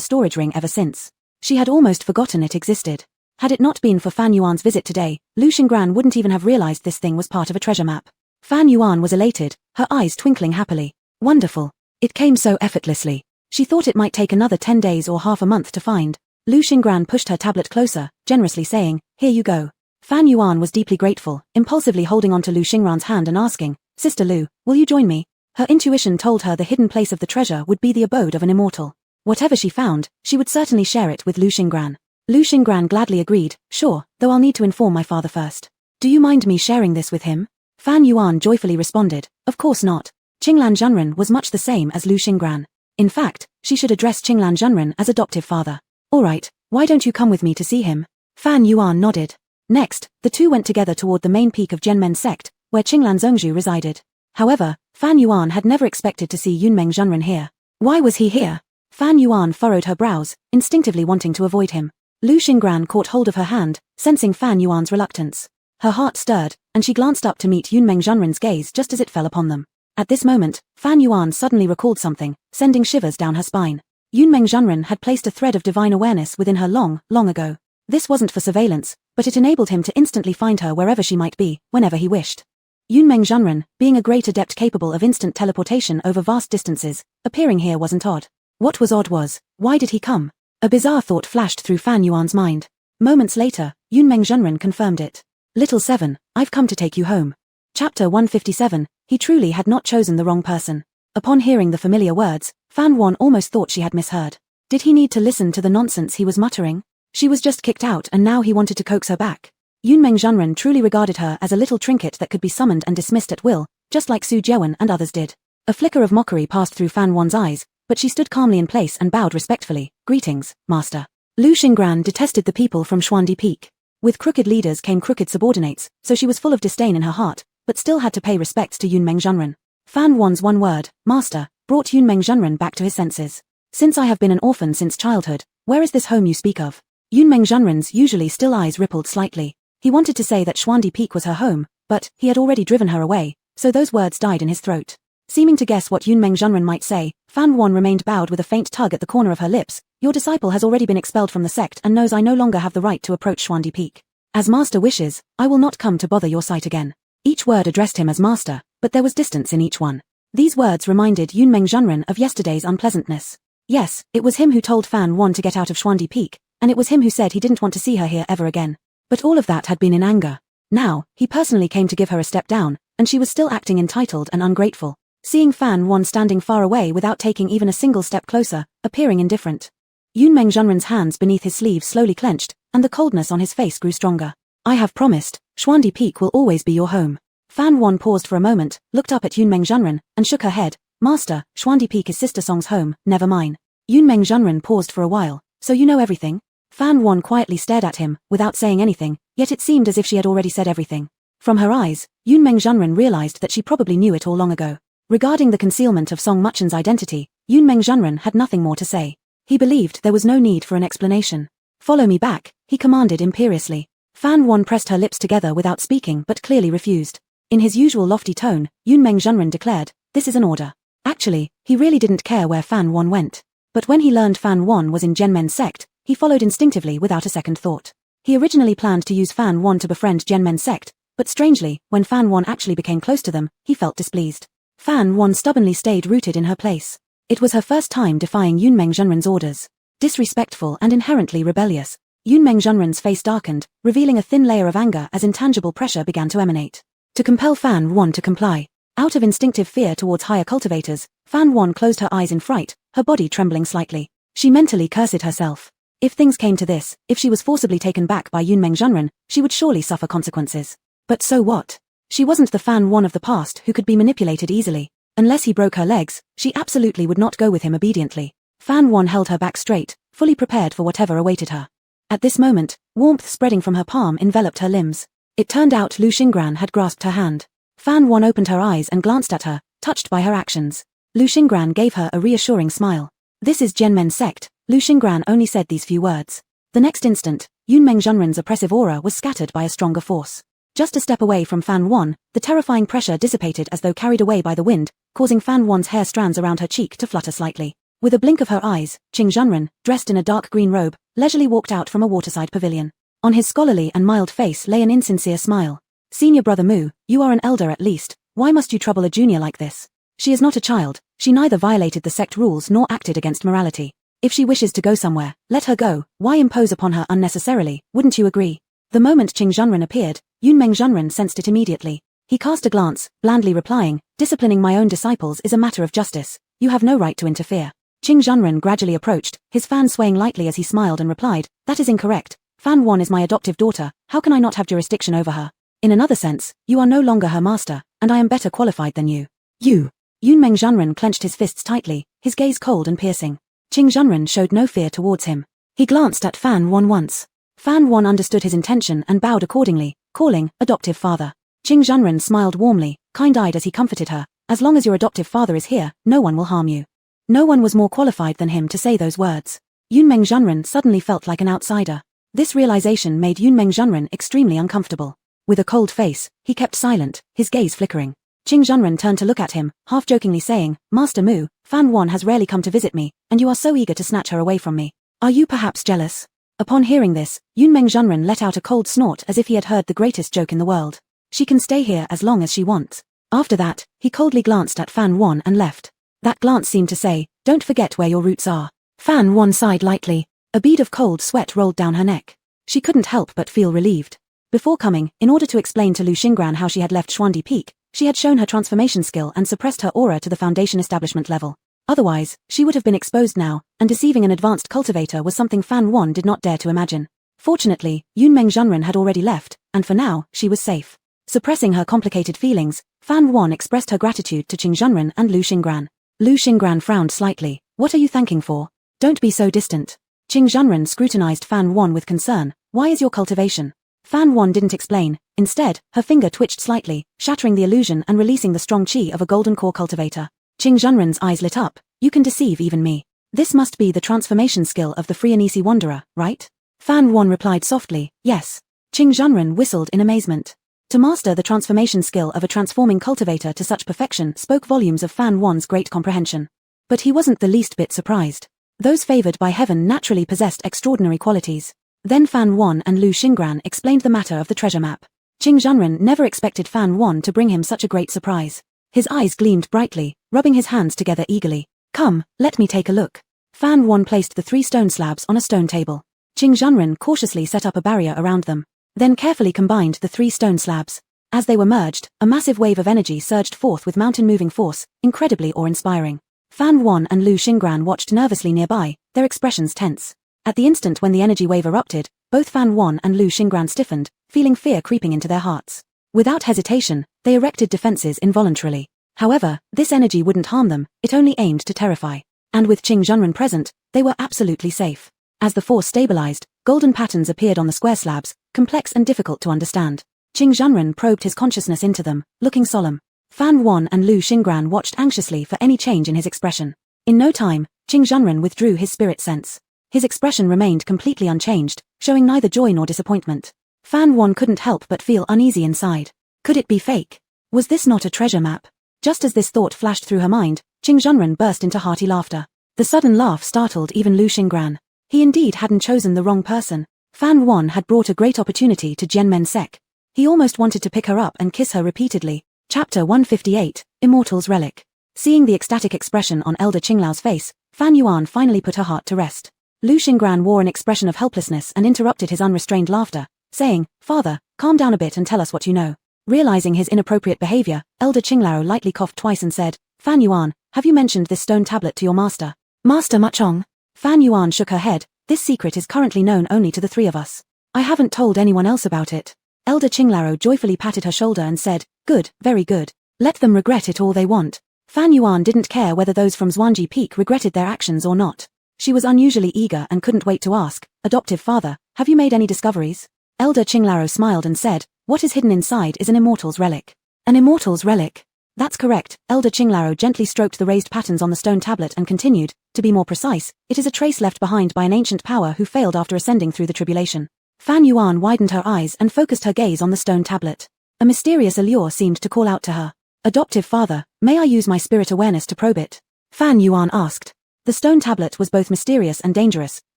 storage ring ever since. She had almost forgotten it existed. Had it not been for Fan Yuan's visit today, Lu Xingran wouldn't even have realized this thing was part of a treasure map. Fan Yuan was elated, her eyes twinkling happily. Wonderful. It came so effortlessly. She thought it might take another 10 days or half a month to find. Lu Xingran pushed her tablet closer, generously saying, here you go. Fan Yuan was deeply grateful, impulsively holding onto Lu Xingran's hand and asking, Sister Lu, will you join me? Her intuition told her the hidden place of the treasure would be the abode of an immortal. Whatever she found, she would certainly share it with Lu Xingran. Lu Xingran gladly agreed, sure, though I'll need to inform my father first. Do you mind me sharing this with him? Fan Yuan joyfully responded, of course not. Qinglan Zhenren was much the same as Lu Xingran. In fact, she should address Qinglan Zhenren as adoptive father. Alright, why don't you come with me to see him? Fan Yuan nodded. Next, the two went together toward the main peak of Genmen's sect, where Qinglan Zhongzhu resided. However, Fan Yuan had never expected to see Yunmeng Zhenren here. Why was he here? Fan Yuan furrowed her brows, instinctively wanting to avoid him. Lu Xingran caught hold of her hand, sensing Fan Yuan's reluctance. Her heart stirred, and she glanced up to meet Yunmeng Zhenren's gaze just as it fell upon them. At this moment, Fan Yuan suddenly recalled something, sending shivers down her spine. Yunmeng Zhenren had placed a thread of divine awareness within her long ago. This wasn't for surveillance, but it enabled him to instantly find her wherever she might be, whenever he wished. Yunmeng Zhenren, being a great adept capable of instant teleportation over vast distances, appearing here wasn't odd. What was odd was, why did he come? A bizarre thought flashed through Fan Yuan's mind. Moments later, Yunmeng Zhenren confirmed it. Little 7, I've come to take you home. Chapter 157, he truly had not chosen the wrong person. Upon hearing the familiar words, Fan Yuan almost thought she had misheard. Did he need to listen to the nonsense he was muttering? She was just kicked out and now he wanted to coax her back. Yunmeng Zhenren truly regarded her as a little trinket that could be summoned and dismissed at will, just like Su Jiawen and others did. A flicker of mockery passed through Fan Wan's eyes, but she stood calmly in place and bowed respectfully. Greetings, master. Lu Xingran detested the people from Xuandi Peak. With crooked leaders came crooked subordinates, so she was full of disdain in her heart, but still had to pay respects to Yunmeng Zhenren. Fan Wan's one word, master, brought Yunmeng Zhenren back to his senses. Since I have been an orphan since childhood, where is this home you speak of? Yunmeng Zhenren's usually still eyes rippled slightly. He wanted to say that Xuandi Peak was her home, but he had already driven her away, so those words died in his throat. Seeming to guess what Yunmeng Zhenren might say, Fan Wan remained bowed with a faint tug at the corner of her lips. Your disciple has already been expelled from the sect and knows I no longer have the right to approach Xuandi Peak. As master wishes, I will not come to bother your sight again. Each word addressed him as master, but there was distance in each one. These words reminded Yunmeng Zhenren of yesterday's unpleasantness. Yes, it was him who told Fan Wan to get out of Xuandi Peak, and it was him who said he didn't want to see her here ever again. But all of that had been in anger. Now, he personally came to give her a step down, and she was still acting entitled and ungrateful. Seeing Fan Wan standing far away without taking even a single step closer, appearing indifferent. Yunmeng Zhenren's hands beneath his sleeves slowly clenched, and the coldness on his face grew stronger. I have promised, Xuandi Peak will always be your home. Fan Wan paused for a moment, looked up at Yunmeng Zhenren, and shook her head. Master, Xuandi Peak is Sister Song's home, never mine. Yunmeng Zhenren paused for a while. So you know everything? Fan Wan quietly stared at him, without saying anything, yet it seemed as if she had already said everything. From her eyes, Yunmeng Zhenren realized that she probably knew it all long ago. Regarding the concealment of Song Muchen's identity, Yunmeng Zhenren had nothing more to say. He believed there was no need for an explanation. Follow me back, he commanded imperiously. Fan Wan pressed her lips together without speaking but clearly refused. In his usual lofty tone, Yunmeng Zhenren declared, this is an order. Actually, he really didn't care where Fan Wan went. But when he learned Fan Wan was in Zhenmen's sect, he followed instinctively without a second thought. He originally planned to use Fan Wan to befriend Zhenmen's sect, but strangely, when Fan Wan actually became close to them, he felt displeased. Fan Wan stubbornly stayed rooted in her place. It was her first time defying Yunmeng Zhenren's orders. Disrespectful and inherently rebellious, Yunmeng Zhenren's face darkened, revealing a thin layer of anger as intangible pressure began to emanate. To compel Fan Wan to comply. Out of instinctive fear towards higher cultivators, Fan Wan closed her eyes in fright, her body trembling slightly. She mentally cursed herself. If things came to this, if she was forcibly taken back by Yunmeng Zhenren, she would surely suffer consequences. But so what? She wasn't the Fan Wan of the past who could be manipulated easily. Unless he broke her legs, she absolutely would not go with him obediently. Fan Wan held her back straight, fully prepared for whatever awaited her. At this moment, warmth spreading from her palm enveloped her limbs. It turned out Lu Xingran had grasped her hand. Fan Wan opened her eyes and glanced at her, touched by her actions. Lu Xingran gave her a reassuring smile. This is Zhenmen's sect. Lu Xingran only said these few words. The next instant, Yunmeng Zhenren's oppressive aura was scattered by a stronger force. Just a step away from Fan Wan, the terrifying pressure dissipated as though carried away by the wind, causing Fan Wan's hair strands around her cheek to flutter slightly. With a blink of her eyes, Qing Zhenren, dressed in a dark green robe, leisurely walked out from a waterside pavilion. On his scholarly and mild face lay an insincere smile. Senior brother Mu, you are an elder at least, why must you trouble a junior like this? She is not a child, she neither violated the sect rules nor acted against morality. If she wishes to go somewhere, let her go, why impose upon her unnecessarily, wouldn't you agree? The moment Qing Zhenren appeared, Yunmeng Zhenren sensed it immediately. He cast a glance, blandly replying, disciplining my own disciples is a matter of justice, you have no right to interfere. Qing Zhenren gradually approached, his fan swaying lightly as he smiled and replied, that is incorrect, Fan Wan is my adoptive daughter, how can I not have jurisdiction over her? In another sense, you are no longer her master, and I am better qualified than you. You! Yunmeng Zhenren clenched his fists tightly, his gaze cold and piercing. Qing Zhenren showed no fear towards him. He glanced at Fan Wan once. Fan Wan understood his intention and bowed accordingly, calling, adoptive father. Qing Zhenren smiled warmly, kind-eyed as he comforted her, as long as your adoptive father is here, no one will harm you. No one was more qualified than him to say those words. Yunmeng Zhenren suddenly felt like an outsider. This realization made Yunmeng Zhenren extremely uncomfortable. With a cold face, he kept silent, his gaze flickering. Qing Zhenren turned to look at him, half-jokingly saying, Master Mu, Fan Wan has rarely come to visit me, and you are so eager to snatch her away from me. Are you perhaps jealous? Upon hearing this, Yunmeng Zhenren let out a cold snort as if he had heard the greatest joke in the world. She can stay here as long as she wants. After that, he coldly glanced at Fan Wan and left. That glance seemed to say, don't forget where your roots are. Fan Wan sighed lightly. A bead of cold sweat rolled down her neck. She couldn't help but feel relieved. Before coming, in order to explain to Lu Xingran how she had left Xuandi Peak, she had shown her transformation skill and suppressed her aura to the foundation establishment level. Otherwise, she would have been exposed now, and deceiving an advanced cultivator was something Fan Wan did not dare to imagine. Fortunately, Yunmeng Zhenren had already left, and for now, she was safe. Suppressing her complicated feelings, Fan Yuan expressed her gratitude to Qing Zhenren and Lu Xingran. Lu Xingran frowned slightly. What are you thanking for? Don't be so distant. Qing Zhenren scrutinized Fan Yuan with concern. Why is your cultivation? Fan Yuan didn't explain. Instead, her finger twitched slightly, shattering the illusion and releasing the strong qi of a golden core cultivator. Qing Zhenren's eyes lit up. You can deceive even me. This must be the transformation skill of the Frianisi Wanderer, right? Fan Yuan replied softly, yes. Qing Zhenren whistled in amazement. To master the transformation skill of a transforming cultivator to such perfection spoke volumes of Fan Yuan's great comprehension. But he wasn't the least bit surprised. Those favored by heaven naturally possessed extraordinary qualities. Then Fan Yuan and Lu Xingran explained the matter of the treasure map. Qing Zhenren never expected Fan Yuan to bring him such a great surprise. His eyes gleamed brightly, rubbing his hands together eagerly. Come, let me take a look. Fan Yuan placed the 3 stone slabs on a stone table. Qing Zhenren cautiously set up a barrier around them, then carefully combined the 3 stone slabs. As they were merged, a massive wave of energy surged forth with mountain-moving force, incredibly awe-inspiring. Fan Yuan and Lu Xingran watched nervously nearby, their expressions tense. At the instant when the energy wave erupted, both Fan Yuan and Lu Xingran stiffened, feeling fear creeping into their hearts. Without hesitation, they erected defenses involuntarily. However, this energy wouldn't harm them, it only aimed to terrify. And with Qing Zhenren present, they were absolutely safe. As the force stabilized, golden patterns appeared on the square slabs, complex and difficult to understand. Qing Zhenren probed his consciousness into them, looking solemn. Fan Yuan and Lu Xingran watched anxiously for any change in his expression. In no time, Qing Zhenren withdrew his spirit sense. His expression remained completely unchanged, showing neither joy nor disappointment. Fan Yuan couldn't help but feel uneasy inside. Could it be fake? Was this not a treasure map? Just as this thought flashed through her mind, Qing Zhenren burst into hearty laughter. The sudden laugh startled even Lu Xingran. He indeed hadn't chosen the wrong person. Fan Yuan had brought a great opportunity to Jianmen Sek. He almost wanted to pick her up and kiss her repeatedly. Chapter 158, Immortal's Relic. Seeing the ecstatic expression on Elder Qinglao's face, Fan Yuan finally put her heart to rest. Lu Xingran wore an expression of helplessness and interrupted his unrestrained laughter, saying, Father, calm down a bit and tell us what you know. Realizing his inappropriate behavior, Elder Qinglao lightly coughed twice and said, Fan Yuan, have you mentioned this stone tablet to your master? Master Machong? Fan Yuan shook her head. This secret is currently known only to the 3 of us. I haven't told anyone else about it. Elder Qinglao joyfully patted her shoulder and said, Good, very good. Let them regret it all they want. Fan Yuan didn't care whether those from Zhuangji Peak regretted their actions or not. She was unusually eager and couldn't wait to ask, Adoptive father, have you made any discoveries? Elder Qinglao smiled and said, What is hidden inside is an immortal's relic. An immortal's relic? That's correct. Elder Qinglao gently stroked the raised patterns on the stone tablet and continued, to be more precise, it is a trace left behind by an ancient power who failed after ascending through the tribulation. Fan Yuan widened her eyes and focused her gaze on the stone tablet. A mysterious allure seemed to call out to her. Adoptive father, may I use my spirit awareness to probe it? Fan Yuan asked. The stone tablet was both mysterious and dangerous.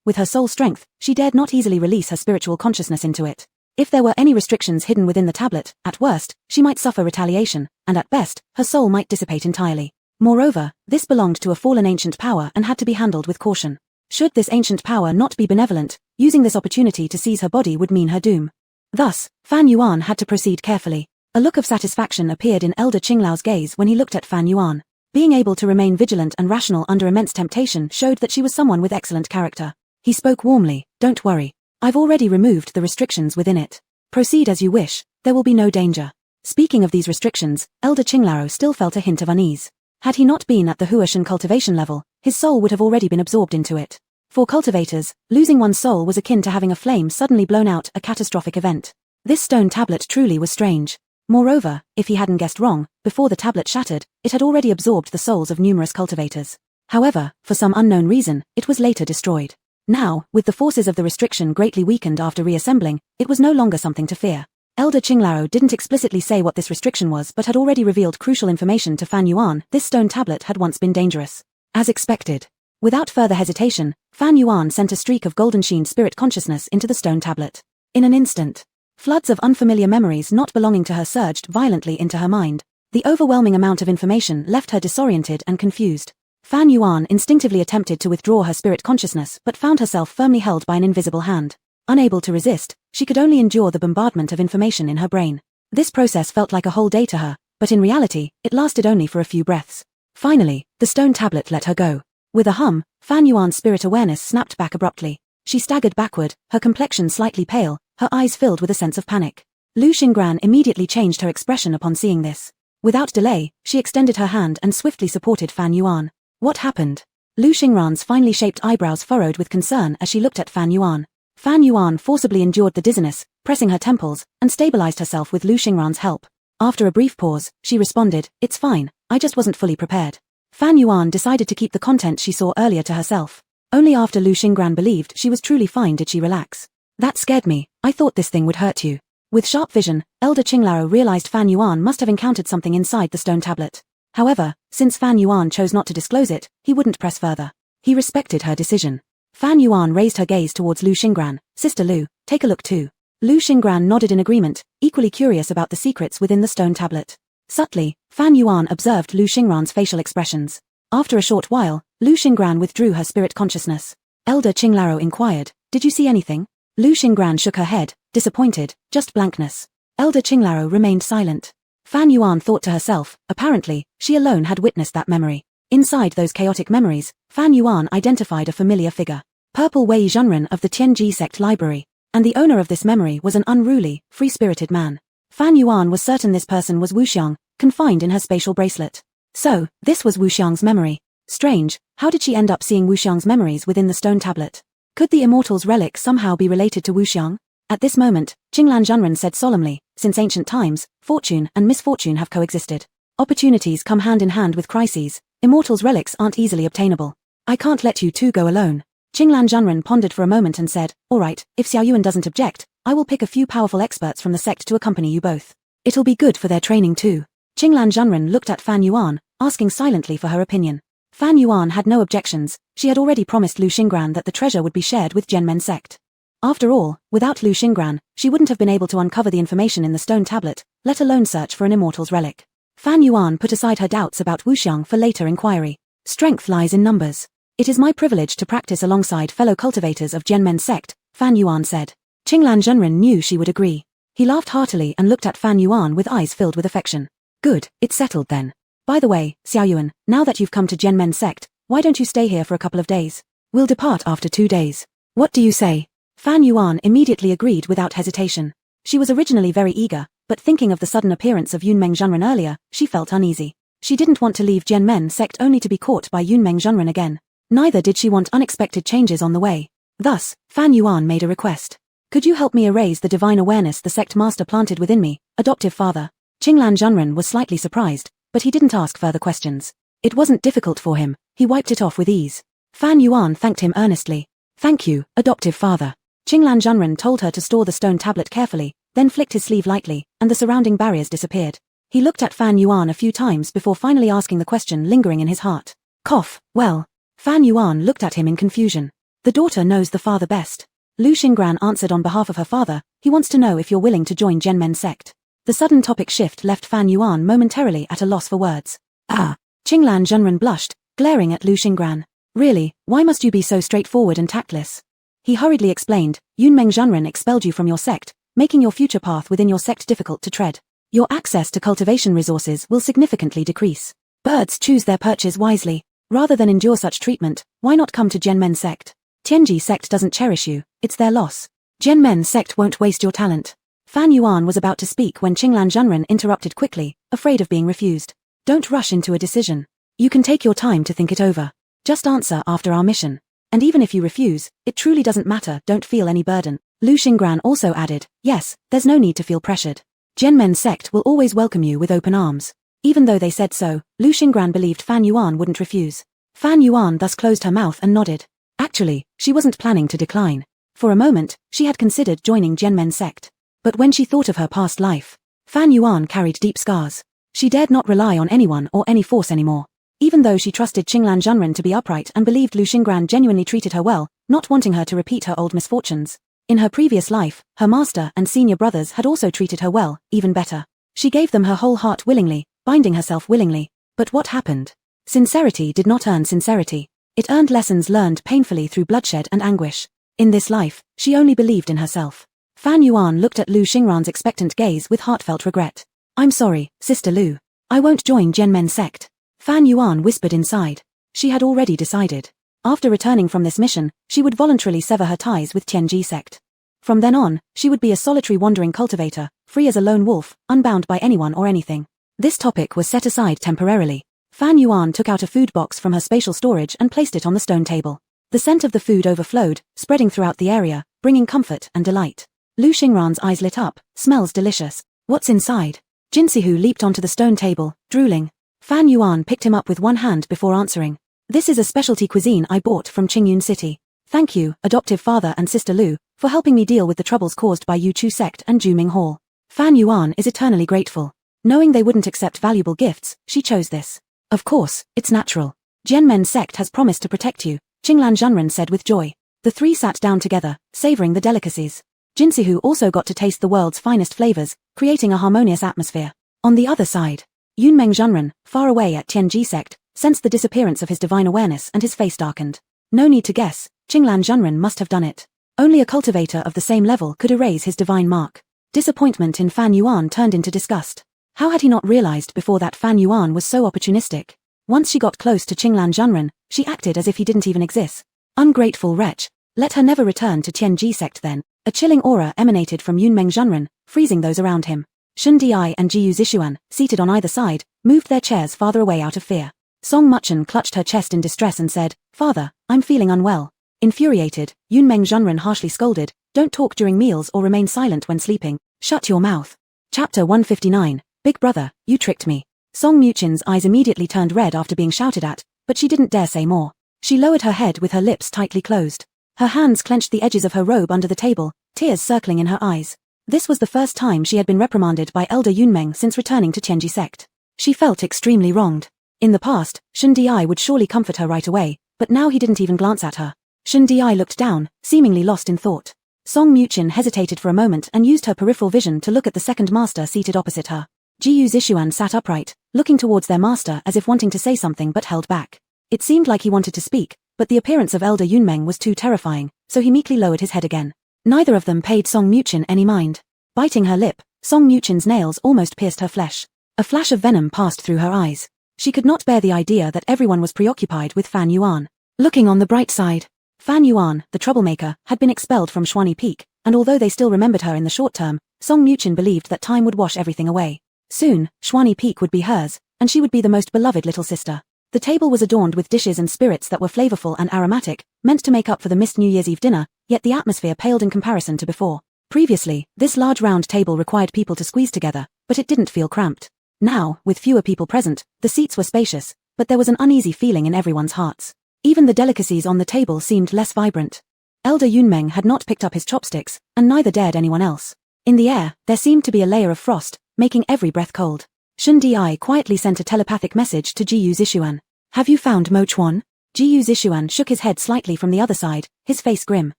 With her soul strength, she dared not easily release her spiritual consciousness into it. If there were any restrictions hidden within the tablet, at worst, she might suffer retaliation, and at best, her soul might dissipate entirely. Moreover, this belonged to a fallen ancient power and had to be handled with caution. Should this ancient power not be benevolent, using this opportunity to seize her body would mean her doom. Thus, Fan Yuan had to proceed carefully. A look of satisfaction appeared in Elder Qinglao's gaze when he looked at Fan Yuan. Being able to remain vigilant and rational under immense temptation showed that she was someone with excellent character. He spoke warmly, Don't worry. I've already removed the restrictions within it. Proceed as you wish, there will be no danger. Speaking of these restrictions, Elder Qinglao still felt a hint of unease. Had he not been at the Huashan cultivation level, his soul would have already been absorbed into it. For cultivators, losing one's soul was akin to having a flame suddenly blown out, a catastrophic event. This stone tablet truly was strange. Moreover, if he hadn't guessed wrong, before the tablet shattered, it had already absorbed the souls of numerous cultivators. However, for some unknown reason, it was later destroyed. Now, with the forces of the restriction greatly weakened after reassembling, it was no longer something to fear. Elder Qinglao didn't explicitly say what this restriction was but had already revealed crucial information to Fan Yuan. This stone tablet had once been dangerous. As expected. Without further hesitation, Fan Yuan sent a streak of golden-sheened spirit consciousness into the stone tablet. In an instant, floods of unfamiliar memories not belonging to her surged violently into her mind. The overwhelming amount of information left her disoriented and confused. Fan Yuan instinctively attempted to withdraw her spirit consciousness but found herself firmly held by an invisible hand. Unable to resist, she could only endure the bombardment of information in her brain. This process felt like a whole day to her, but in reality, it lasted only for a few breaths. Finally, the stone tablet let her go. With a hum, Fan Yuan's spirit awareness snapped back abruptly. She staggered backward, her complexion slightly pale, her eyes filled with a sense of panic. Lu Xingran immediately changed her expression upon seeing this. Without delay, she extended her hand and swiftly supported Fan Yuan. What happened? Lu Xingran's finely shaped eyebrows furrowed with concern as she looked at Fan Yuan. Fan Yuan forcibly endured the dizziness, pressing her temples, and stabilized herself with Lu Xingran's help. After a brief pause, she responded, "It's fine, I just wasn't fully prepared." Fan Yuan decided to keep the content she saw earlier to herself. Only after Lu Xingran believed she was truly fine did she relax. "That scared me, I thought this thing would hurt you." With sharp vision, Elder Qinglao realized Fan Yuan must have encountered something inside the stone tablet. However, since Fan Yuan chose not to disclose it, he wouldn't press further. He respected her decision. Fan Yuan raised her gaze towards Lu Xingran. "Sister Lu, take a look too." Lu Xingran nodded in agreement, equally curious about the secrets within the stone tablet. Subtly, Fan Yuan observed Lu Xingran's facial expressions. After a short while, Lu Xingran withdrew her spirit consciousness. Elder Qinglao inquired, "Did you see anything?" Lu Xingran shook her head, disappointed, just blankness. Elder Qinglao remained silent. Fan Yuan thought to herself, apparently, she alone had witnessed that memory. Inside those chaotic memories, Fan Yuan identified a familiar figure. Purple Wei Zhenren of the Tianji sect library. And the owner of this memory was an unruly, free-spirited man. Fan Yuan was certain this person was Wuxiang, confined in her spatial bracelet. So, this was Wuxiang's memory. Strange, how did she end up seeing Wuxiang's memories within the stone tablet? Could the immortal's relic somehow be related to Wuxiang? At this moment, Qinglan Zhenren said solemnly, "Since ancient times, fortune and misfortune have coexisted. Opportunities come hand in hand with crises. Immortal's relics aren't easily obtainable. I can't let you two go alone." Qinglan Zhenren pondered for a moment and said, "All right, if Xiao Yuan doesn't object, I will pick a few powerful experts from the sect to accompany you both. It'll be good for their training too." Qinglan Zhenren looked at Fan Yuan, asking silently for her opinion. Fan Yuan had no objections. She had already promised Lu Xingran that the treasure would be shared with Genmen sect. After all, without Lu Xingran, she wouldn't have been able to uncover the information in the stone tablet, let alone search for an immortal's relic. Fan Yuan put aside her doubts about Wuxiang for later inquiry. "Strength lies in numbers. It is my privilege to practice alongside fellow cultivators of Genmen sect," Fan Yuan said. Qinglan Zhenren knew she would agree. He laughed heartily and looked at Fan Yuan with eyes filled with affection. "Good, it's settled then. By the way, Xiao Yuan, now that you've come to Genmen sect, why don't you stay here for a couple of days? We'll depart after 2 days. What do you say?" Fan Yuan immediately agreed without hesitation. She was originally very eager, but thinking of the sudden appearance of Yunmeng Zhenren earlier, she felt uneasy. She didn't want to leave Genmen sect only to be caught by Yunmeng Zhenren again. Neither did she want unexpected changes on the way. Thus, Fan Yuan made a request. "Could you help me erase the divine awareness the sect master planted within me, adoptive father?" Qinglan Zhenren was slightly surprised, but he didn't ask further questions. It wasn't difficult for him, he wiped it off with ease. Fan Yuan thanked him earnestly. "Thank you, adoptive father." Qinglan Zhenren told her to store the stone tablet carefully, then flicked his sleeve lightly, and the surrounding barriers disappeared. He looked at Fan Yuan a few times before finally asking the question lingering in his heart. "Cough, well." Fan Yuan looked at him in confusion. "The daughter knows the father best." Lu Xingran answered on behalf of her father, "He wants to know if you're willing to join Genmen sect." The sudden topic shift left Fan Yuan momentarily at a loss for words. "Ah." Qinglan Zhenren blushed, glaring at Lu Xingran. "Really, why must you be so straightforward and tactless?" He hurriedly explained, "Yunmeng Zhenren expelled you from your sect, making your future path within your sect difficult to tread. Your access to cultivation resources will significantly decrease. Birds choose their perches wisely. Rather than endure such treatment, why not come to Genmen sect? Tianji sect doesn't cherish you, it's their loss. Genmen sect won't waste your talent." Fan Yuan was about to speak when Qinglan Zhenren interrupted quickly, afraid of being refused. "Don't rush into a decision. You can take your time to think it over. Just answer after our mission. And even if you refuse, it truly doesn't matter, don't feel any burden." Lu Xingran also added, "Yes, there's no need to feel pressured. Genmen sect will always welcome you with open arms." Even though they said so, Lu Xingran believed Fan Yuan wouldn't refuse. Fan Yuan thus closed her mouth and nodded. Actually, she wasn't planning to decline. For a moment, she had considered joining Genmen sect. But when she thought of her past life, Fan Yuan carried deep scars. She dared not rely on anyone or any force anymore. Even though she trusted Qinglan Zhenren to be upright and believed Lu Xingran genuinely treated her well, not wanting her to repeat her old misfortunes. In her previous life, her master and senior brothers had also treated her well, even better. She gave them her whole heart willingly, binding herself willingly. But what happened? Sincerity did not earn sincerity. It earned lessons learned painfully through bloodshed and anguish. In this life, she only believed in herself. Fan Yuan looked at Lu Xingran's expectant gaze with heartfelt regret. "I'm sorry, Sister Lu. I won't join Genmen sect." Fan Yuan whispered inside. She had already decided. After returning from this mission, she would voluntarily sever her ties with Tianji sect. From then on, she would be a solitary wandering cultivator, free as a lone wolf, unbound by anyone or anything. This topic was set aside temporarily. Fan Yuan took out a food box from her spatial storage and placed it on the stone table. The scent of the food overflowed, spreading throughout the area, bringing comfort and delight. Lu Xingran's eyes lit up. Smells delicious. What's inside? Jinsihu leaped onto the stone table, drooling. Fan Yuan picked him up with one hand before answering. This is a specialty cuisine I bought from Qingyun City. Thank you, adoptive father and sister Lu, for helping me deal with the troubles caused by Yu Chu sect and Juming Hall. Fan Yuan is eternally grateful. Knowing they wouldn't accept valuable gifts, she chose this. Of course, it's natural. Jianmen sect has promised to protect you, Qinglan Zhenren said with joy. The three sat down together, savoring the delicacies. Jinsihu also got to taste the world's finest flavors, creating a harmonious atmosphere. On the other side, Yunmeng Zhenren, far away at Tianji sect, sensed the disappearance of his divine awareness and his face darkened. No need to guess, Qinglan Zhenren must have done it. Only a cultivator of the same level could erase his divine mark. Disappointment in Fan Yuan turned into disgust. How had he not realized before that Fan Yuan was so opportunistic? Once she got close to Qinglan Zhenren, she acted as if he didn't even exist. Ungrateful wretch. Let her never return to Tianji sect then. A chilling aura emanated from Yunmeng Zhenren, freezing those around him. Shun Di and Jiyu Zishuan, seated on either side, moved their chairs farther away out of fear. Song Muchen clutched her chest in distress and said, Father, I'm feeling unwell. Infuriated, Yunmeng Zhenren harshly scolded, Don't talk during meals or remain silent when sleeping. Shut your mouth. Chapter 159, Big Brother, you tricked me. Song Muchen's eyes immediately turned red after being shouted at, but she didn't dare say more. She lowered her head with her lips tightly closed. Her hands clenched the edges of her robe under the table, tears circling in her eyes. This was the first time she had been reprimanded by Elder Yunmeng since returning to Tianji sect. She felt extremely wronged. In the past, Shun Di would surely comfort her right away, but now he didn't even glance at her. Shun Di looked down, seemingly lost in thought. Song Muchen hesitated for a moment and used her peripheral vision to look at the second master seated opposite her. Jiyu Zishuan sat upright, looking towards their master as if wanting to say something but held back. It seemed like he wanted to speak, but the appearance of Elder Yunmeng was too terrifying, so he meekly lowered his head again. Neither of them paid Song Muchen any mind. Biting her lip, Song Muchen's nails almost pierced her flesh. A flash of venom passed through her eyes. She could not bear the idea that everyone was preoccupied with Fan Yuan. Looking on the bright side, Fan Yuan, the troublemaker, had been expelled from Shuani Peak, and although they still remembered her in the short term, Song Muchen believed that time would wash everything away. Soon, Shuani Peak would be hers, and she would be the most beloved little sister. The table was adorned with dishes and spirits that were flavorful and aromatic, meant to make up for the missed New Year's Eve dinner, yet the atmosphere paled in comparison to before. Previously, this large round table required people to squeeze together, but it didn't feel cramped. Now, with fewer people present, the seats were spacious, but there was an uneasy feeling in everyone's hearts. Even the delicacies on the table seemed less vibrant. Elder Yunmeng had not picked up his chopsticks, and neither dared anyone else. In the air, there seemed to be a layer of frost, making every breath cold. Shun Di quietly sent a telepathic message to Jiyu Zishuan. Have you found Mo Chuan? Jiyu Zishuan shook his head slightly from the other side, his face grim.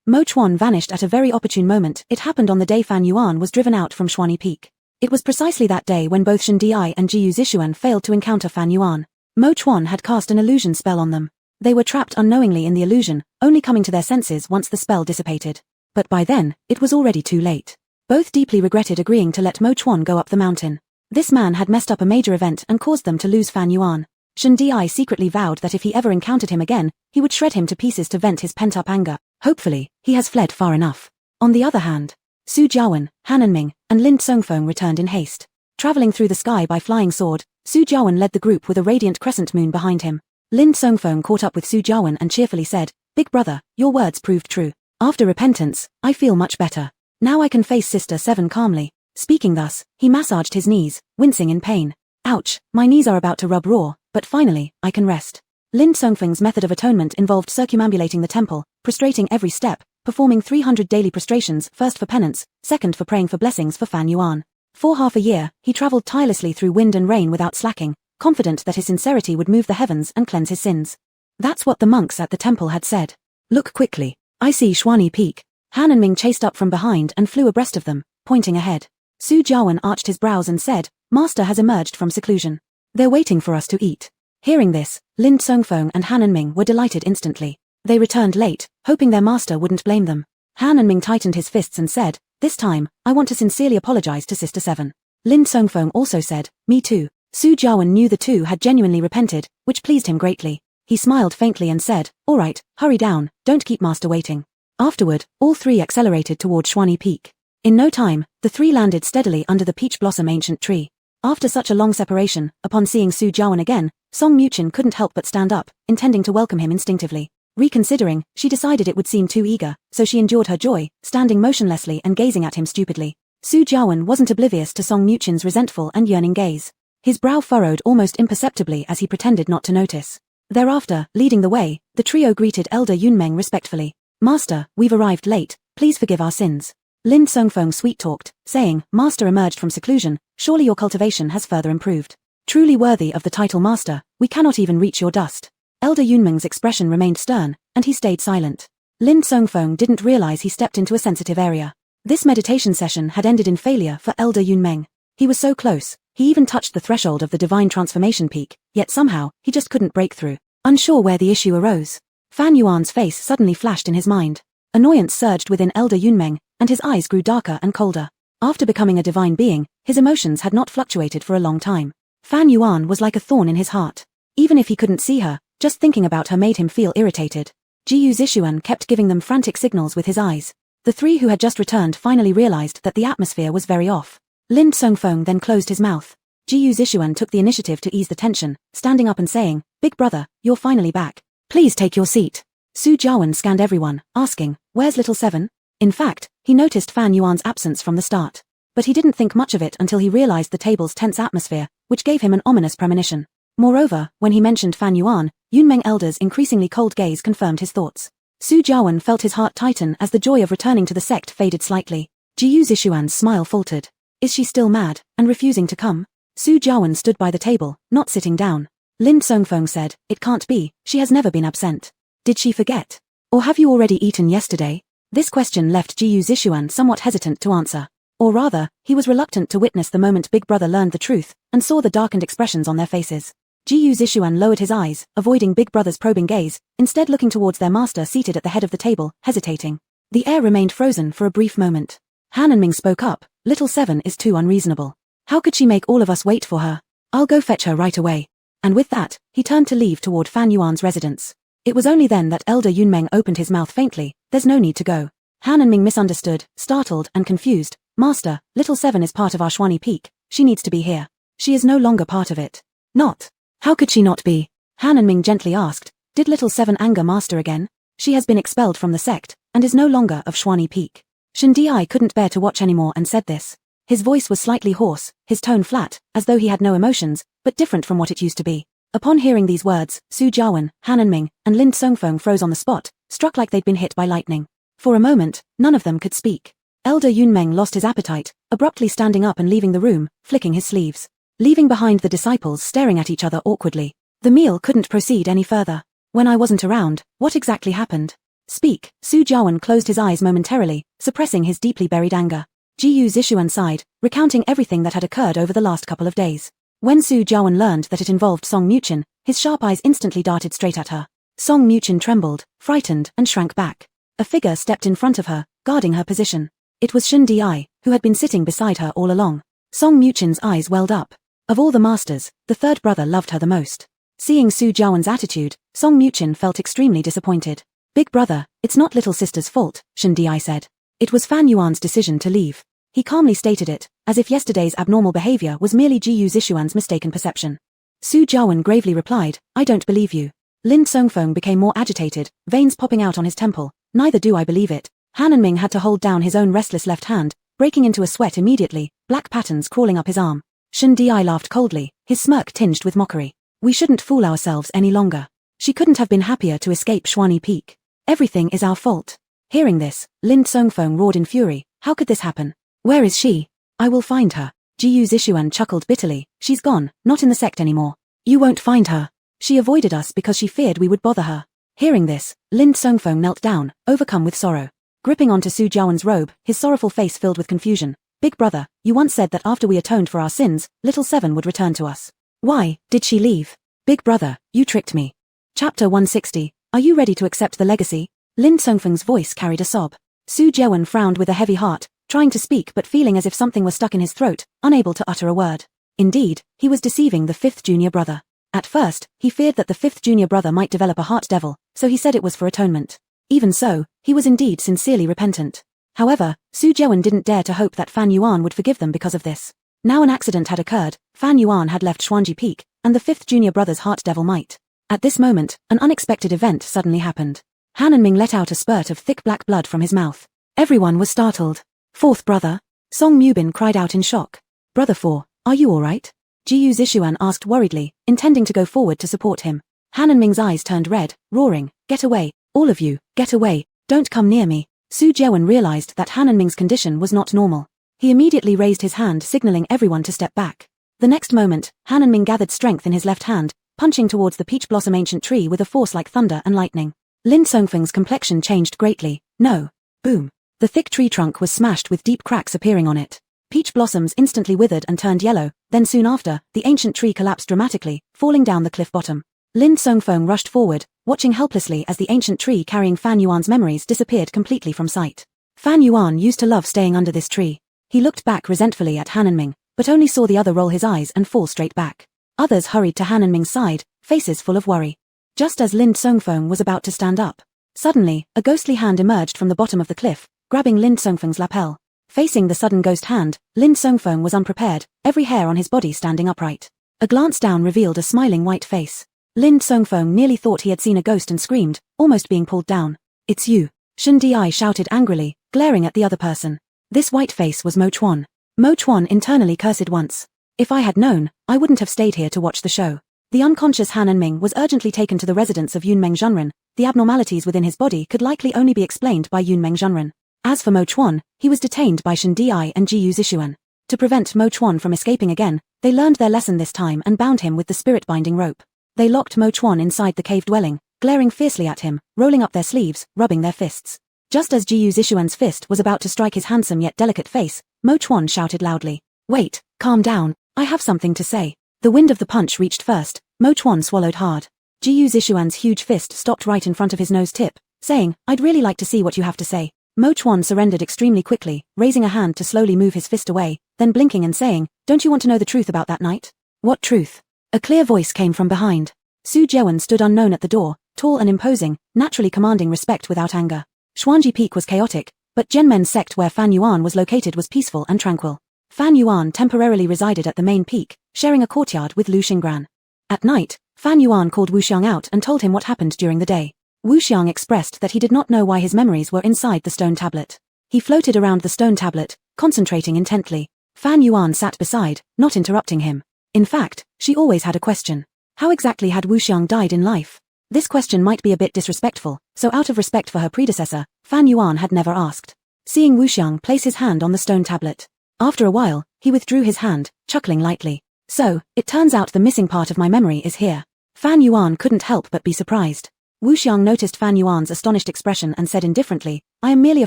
Mo Chuan vanished at a very opportune moment. It happened on the day Fan Yuan was driven out from Shuani Peak. It was precisely that day when both Shun Di and Jiyu Zishuan failed to encounter Fan Yuan. Mo Chuan had cast an illusion spell on them. They were trapped unknowingly in the illusion, only coming to their senses once the spell dissipated. But by then, it was already too late. Both deeply regretted agreeing to let Mo Chuan go up the mountain. This man had messed up a major event and caused them to lose Fan Yuan. Shun Di secretly vowed that if he ever encountered him again, he would shred him to pieces to vent his pent-up anger. Hopefully, he has fled far enough. On the other hand, Su Jiawen, Han Enming, and Lin Tsongfeng returned in haste. Traveling through the sky by flying sword, Su Jiawen led the group with a radiant crescent moon behind him. Lin Tsongfeng caught up with Su Jiawen and cheerfully said, Big brother, your words proved true. After repentance, I feel much better. Now I can face Sister Seven calmly. Speaking thus, he massaged his knees, wincing in pain. Ouch, my knees are about to rub raw, but finally, I can rest. Lin Tsongfeng's method of atonement involved circumambulating the temple, prostrating every step, performing 300 daily prostrations, first for penance, second for praying for blessings for Fan Yuan. For half a year, he traveled tirelessly through wind and rain without slacking, confident that his sincerity would move the heavens and cleanse his sins. That's what the monks at the temple had said. Look quickly. I see Shuani Peak. Han Enming chased up from behind and flew abreast of them, pointing ahead. Su Jiawen arched his brows and said, Master has emerged from seclusion. They're waiting for us to eat. Hearing this, Lin Tsongfeng and Han Enming were delighted instantly. They returned late, hoping their master wouldn't blame them. Han Enming tightened his fists and said, This time, I want to sincerely apologize to Sister Seven. Lin Tsongfeng also said, Me too. Su Jiawen knew the two had genuinely repented, which pleased him greatly. He smiled faintly and said, "All right, hurry down, don't keep Master waiting." Afterward, all three accelerated toward Xuanyi Peak. In no time, the three landed steadily under the peach blossom ancient tree. After such a long separation, upon seeing Su Jiawen again, Song Muqin couldn't help but stand up, intending to welcome him instinctively. Reconsidering, she decided it would seem too eager, so she endured her joy, standing motionlessly and gazing at him stupidly. Su Jiawen wasn't oblivious to Song Muqin's resentful and yearning gaze. His brow furrowed almost imperceptibly as he pretended not to notice. Thereafter, leading the way, the trio greeted Elder Yunmeng respectfully. "Master, we've arrived late, please forgive our sins." Lin Songfeng sweet-talked, saying, "Master emerged from seclusion, surely your cultivation has further improved. Truly worthy of the title Master, we cannot even reach your dust." Elder Yunmeng's expression remained stern, and he stayed silent. Lin Songfeng didn't realize he stepped into a sensitive area. This meditation session had ended in failure for Elder Yunmeng. He was so close, he even touched the threshold of the divine transformation peak, yet somehow, he just couldn't break through. Unsure where the issue arose, Fan Yuan's face suddenly flashed in his mind. Annoyance surged within Elder Yunmeng, and his eyes grew darker and colder. After becoming a divine being, his emotions had not fluctuated for a long time. Fan Yuan was like a thorn in his heart. Even if he couldn't see her, just thinking about her made him feel irritated. Jiyu Zishuan kept giving them frantic signals with his eyes. The three who had just returned finally realized that the atmosphere was very off. Lin Songfeng then closed his mouth. Jiyu Zishuan took the initiative to ease the tension, standing up and saying, "Big brother, you're finally back. Please take your seat." Su Jiawen scanned everyone, asking, "Where's little Seven?" In fact, he noticed Fan Yuan's absence from the start. But he didn't think much of it until he realized the table's tense atmosphere, which gave him an ominous premonition. Moreover, when he mentioned Fan Yuan, Yunmeng Elder's increasingly cold gaze confirmed his thoughts. Su Jiawen felt his heart tighten as the joy of returning to the sect faded slightly. Jiyu Zishuan's smile faltered. Is she still mad, and refusing to come? Su Jiawen stood by the table, not sitting down. Lin Songfeng said, "It can't be, she has never been absent. Did she forget? Or have you already eaten yesterday?" This question left Jiyu Zishuan somewhat hesitant to answer. Or rather, he was reluctant to witness the moment Big Brother learned the truth, and saw the darkened expressions on their faces. Jiyu Zishuan lowered his eyes, avoiding Big Brother's probing gaze, instead looking towards their master seated at the head of the table, hesitating. The air remained frozen for a brief moment. Han and Ming spoke up, "Little Seven is too unreasonable. How could she make all of us wait for her? I'll go fetch her right away." And with that, he turned to leave toward Fan Yuan's residence. It was only then that Elder Yunmeng opened his mouth faintly. "There's no need to go." Han and Ming misunderstood, startled and confused. "Master, little Seven is part of our Xuanyi Peak. She needs to be here. She is no longer part of it." "Not. How could she not be?" Han and Ming gently asked. "Did little Seven anger Master again? She has been expelled from the sect, and is no longer of Xuanyi Peak." Shen couldn't bear to watch anymore and said this. His voice was slightly hoarse, his tone flat, as though he had no emotions, but different from what it used to be. Upon hearing these words, Su Jiawen, Han and Ming, and Lin Songfeng froze on the spot, struck like they'd been hit by lightning. For a moment, none of them could speak. Elder Yunmeng lost his appetite, abruptly standing up and leaving the room, flicking his sleeves. Leaving behind the disciples staring at each other awkwardly. The meal couldn't proceed any further. "When I wasn't around, what exactly happened?" "Speak." Su Jiawen closed his eyes momentarily, suppressing his deeply buried anger. Jiyu Zishuan sighed, recounting everything that had occurred over the last couple of days. When Su Jiawen learned that it involved Song Muqin, his sharp eyes instantly darted straight at her. Song Muqin trembled, frightened, and shrank back. A figure stepped in front of her, guarding her position. It was Shen Di, who had been sitting beside her all along. Song Muqin's eyes welled up. Of all the masters, the third brother loved her the most. Seeing Su Jiawen's attitude, Song Muqin felt extremely disappointed. "Big brother, it's not little sister's fault," Shen Di said. "It was Fan Yuan's decision to leave." He calmly stated it, as if yesterday's abnormal behavior was merely Jiyu Zishuan's mistaken perception. Su Jiawen gravely replied, "I don't believe you." Lin Songfeng became more agitated, veins popping out on his temple. "Neither do I believe it." Han and Ming had to hold down his own restless left hand, breaking into a sweat immediately, black patterns crawling up his arm. Shen Di laughed coldly, his smirk tinged with mockery. "We shouldn't fool ourselves any longer. She couldn't have been happier to escape Xuanyi Peak. Everything is our fault." Hearing this, Lin Songfeng roared in fury. "How could this happen? Where is she? I will find her." Jiyu Zishuan chuckled bitterly. "She's gone, not in the sect anymore. You won't find her. She avoided us because she feared we would bother her." Hearing this, Lin Songfeng knelt down, overcome with sorrow. Gripping onto Su Jiawen's robe, his sorrowful face filled with confusion. "Big brother, you once said that after we atoned for our sins, little Seven would return to us. Why did she leave? Big brother, you tricked me." Chapter 160. Are you ready to accept the legacy? Lin Songfeng's voice carried a sob. Su Jiawen frowned with a heavy heart, trying to speak but feeling as if something was stuck in his throat, unable to utter a word. Indeed, he was deceiving the fifth junior brother. At first, he feared that the fifth junior brother might develop a heart devil, so he said it was for atonement. Even so, he was indeed sincerely repentant. However, Su Jeon didn't dare to hope that Fan Yuan would forgive them because of this. Now an accident had occurred, Fan Yuan had left Xuanji Peak, and the fifth junior brother's heart devil might. At this moment, an unexpected event suddenly happened. Han and Ming let out a spurt of thick black blood from his mouth. Everyone was startled. Fourth brother? Song Mubin cried out in shock. Brother 4, are you alright? Jiyu Zishuan asked worriedly, intending to go forward to support him. Han and Ming's eyes turned red, roaring, "Get away, all of you, get away, don't come near me." Su Jeon realized that Han and Ming's condition was not normal. He immediately raised his hand signaling everyone to step back. The next moment, Han and Ming gathered strength in his left hand, punching towards the peach blossom ancient tree with a force like thunder and lightning. Lin Songfeng's complexion changed greatly. No. Boom. The thick tree trunk was smashed with deep cracks appearing on it. Peach blossoms instantly withered and turned yellow, then soon after, the ancient tree collapsed dramatically, falling down the cliff bottom. Lin Songfeng rushed forward, watching helplessly as the ancient tree carrying Fan Yuan's memories disappeared completely from sight. Fan Yuan used to love staying under this tree. He looked back resentfully at Han and Ming, but only saw the other roll his eyes and fall straight back. Others hurried to Han and Ming's side, faces full of worry. Just as Lin Songfeng was about to stand up, suddenly, a ghostly hand emerged from the bottom of the cliff, grabbing Lin Songfeng's lapel. Facing the sudden ghost hand, Lin Songfeng was unprepared, every hair on his body standing upright. A glance down revealed a smiling white face. Lin Songfeng nearly thought he had seen a ghost and screamed, almost being pulled down. "It's you!" Shen Di shouted angrily, glaring at the other person. This white face was Mo Chuan. Mo Chuan internally cursed once. "If I had known, I wouldn't have stayed here to watch the show." The unconscious Han and Ming was urgently taken to the residence of Yunmeng Zhenren. The abnormalities within his body could likely only be explained by Yunmeng Zhenren. As for Mo Chuan, he was detained by Shen Di and Jiyu Zishuan. To prevent Mo Chuan from escaping again, they learned their lesson this time and bound him with the spirit-binding rope. They locked Mo Chuan inside the cave dwelling, glaring fiercely at him, rolling up their sleeves, rubbing their fists. Just as Jiyu Zishuan's fist was about to strike his handsome yet delicate face, Mo Chuan shouted loudly, "Wait, calm down, I have something to say." The wind of the punch reached first. Mo Chuan swallowed hard. Jiyu Zishuan's huge fist stopped right in front of his nose tip, saying, "I'd really like to see what you have to say." Mo Chuan surrendered extremely quickly, raising a hand to slowly move his fist away, then blinking and saying, "Don't you want to know the truth about that night?" "What truth?" A clear voice came from behind. Su Jeon stood unknown at the door, tall and imposing, naturally commanding respect without anger. Xuanji Peak was chaotic, but Zhenmen's sect where Fan Yuan was located was peaceful and tranquil. Fan Yuan temporarily resided at the main peak, sharing a courtyard with Lu Xingran. At night, Fan Yuan called Wu Xiang out and told him what happened during the day. Wu Xiang expressed that he did not know why his memories were inside the stone tablet. He floated around the stone tablet, concentrating intently. Fan Yuan sat beside, not interrupting him. In fact, she always had a question. How exactly had Wu Xiang died in life? This question might be a bit disrespectful, so out of respect for her predecessor, Fan Yuan had never asked. Seeing Wu Xiang place his hand on the stone tablet. After a while, he withdrew his hand, chuckling lightly. "So, it turns out the missing part of my memory is here." Fan Yuan couldn't help but be surprised. Wu Xiang noticed Fan Yuan's astonished expression and said indifferently, "I am merely a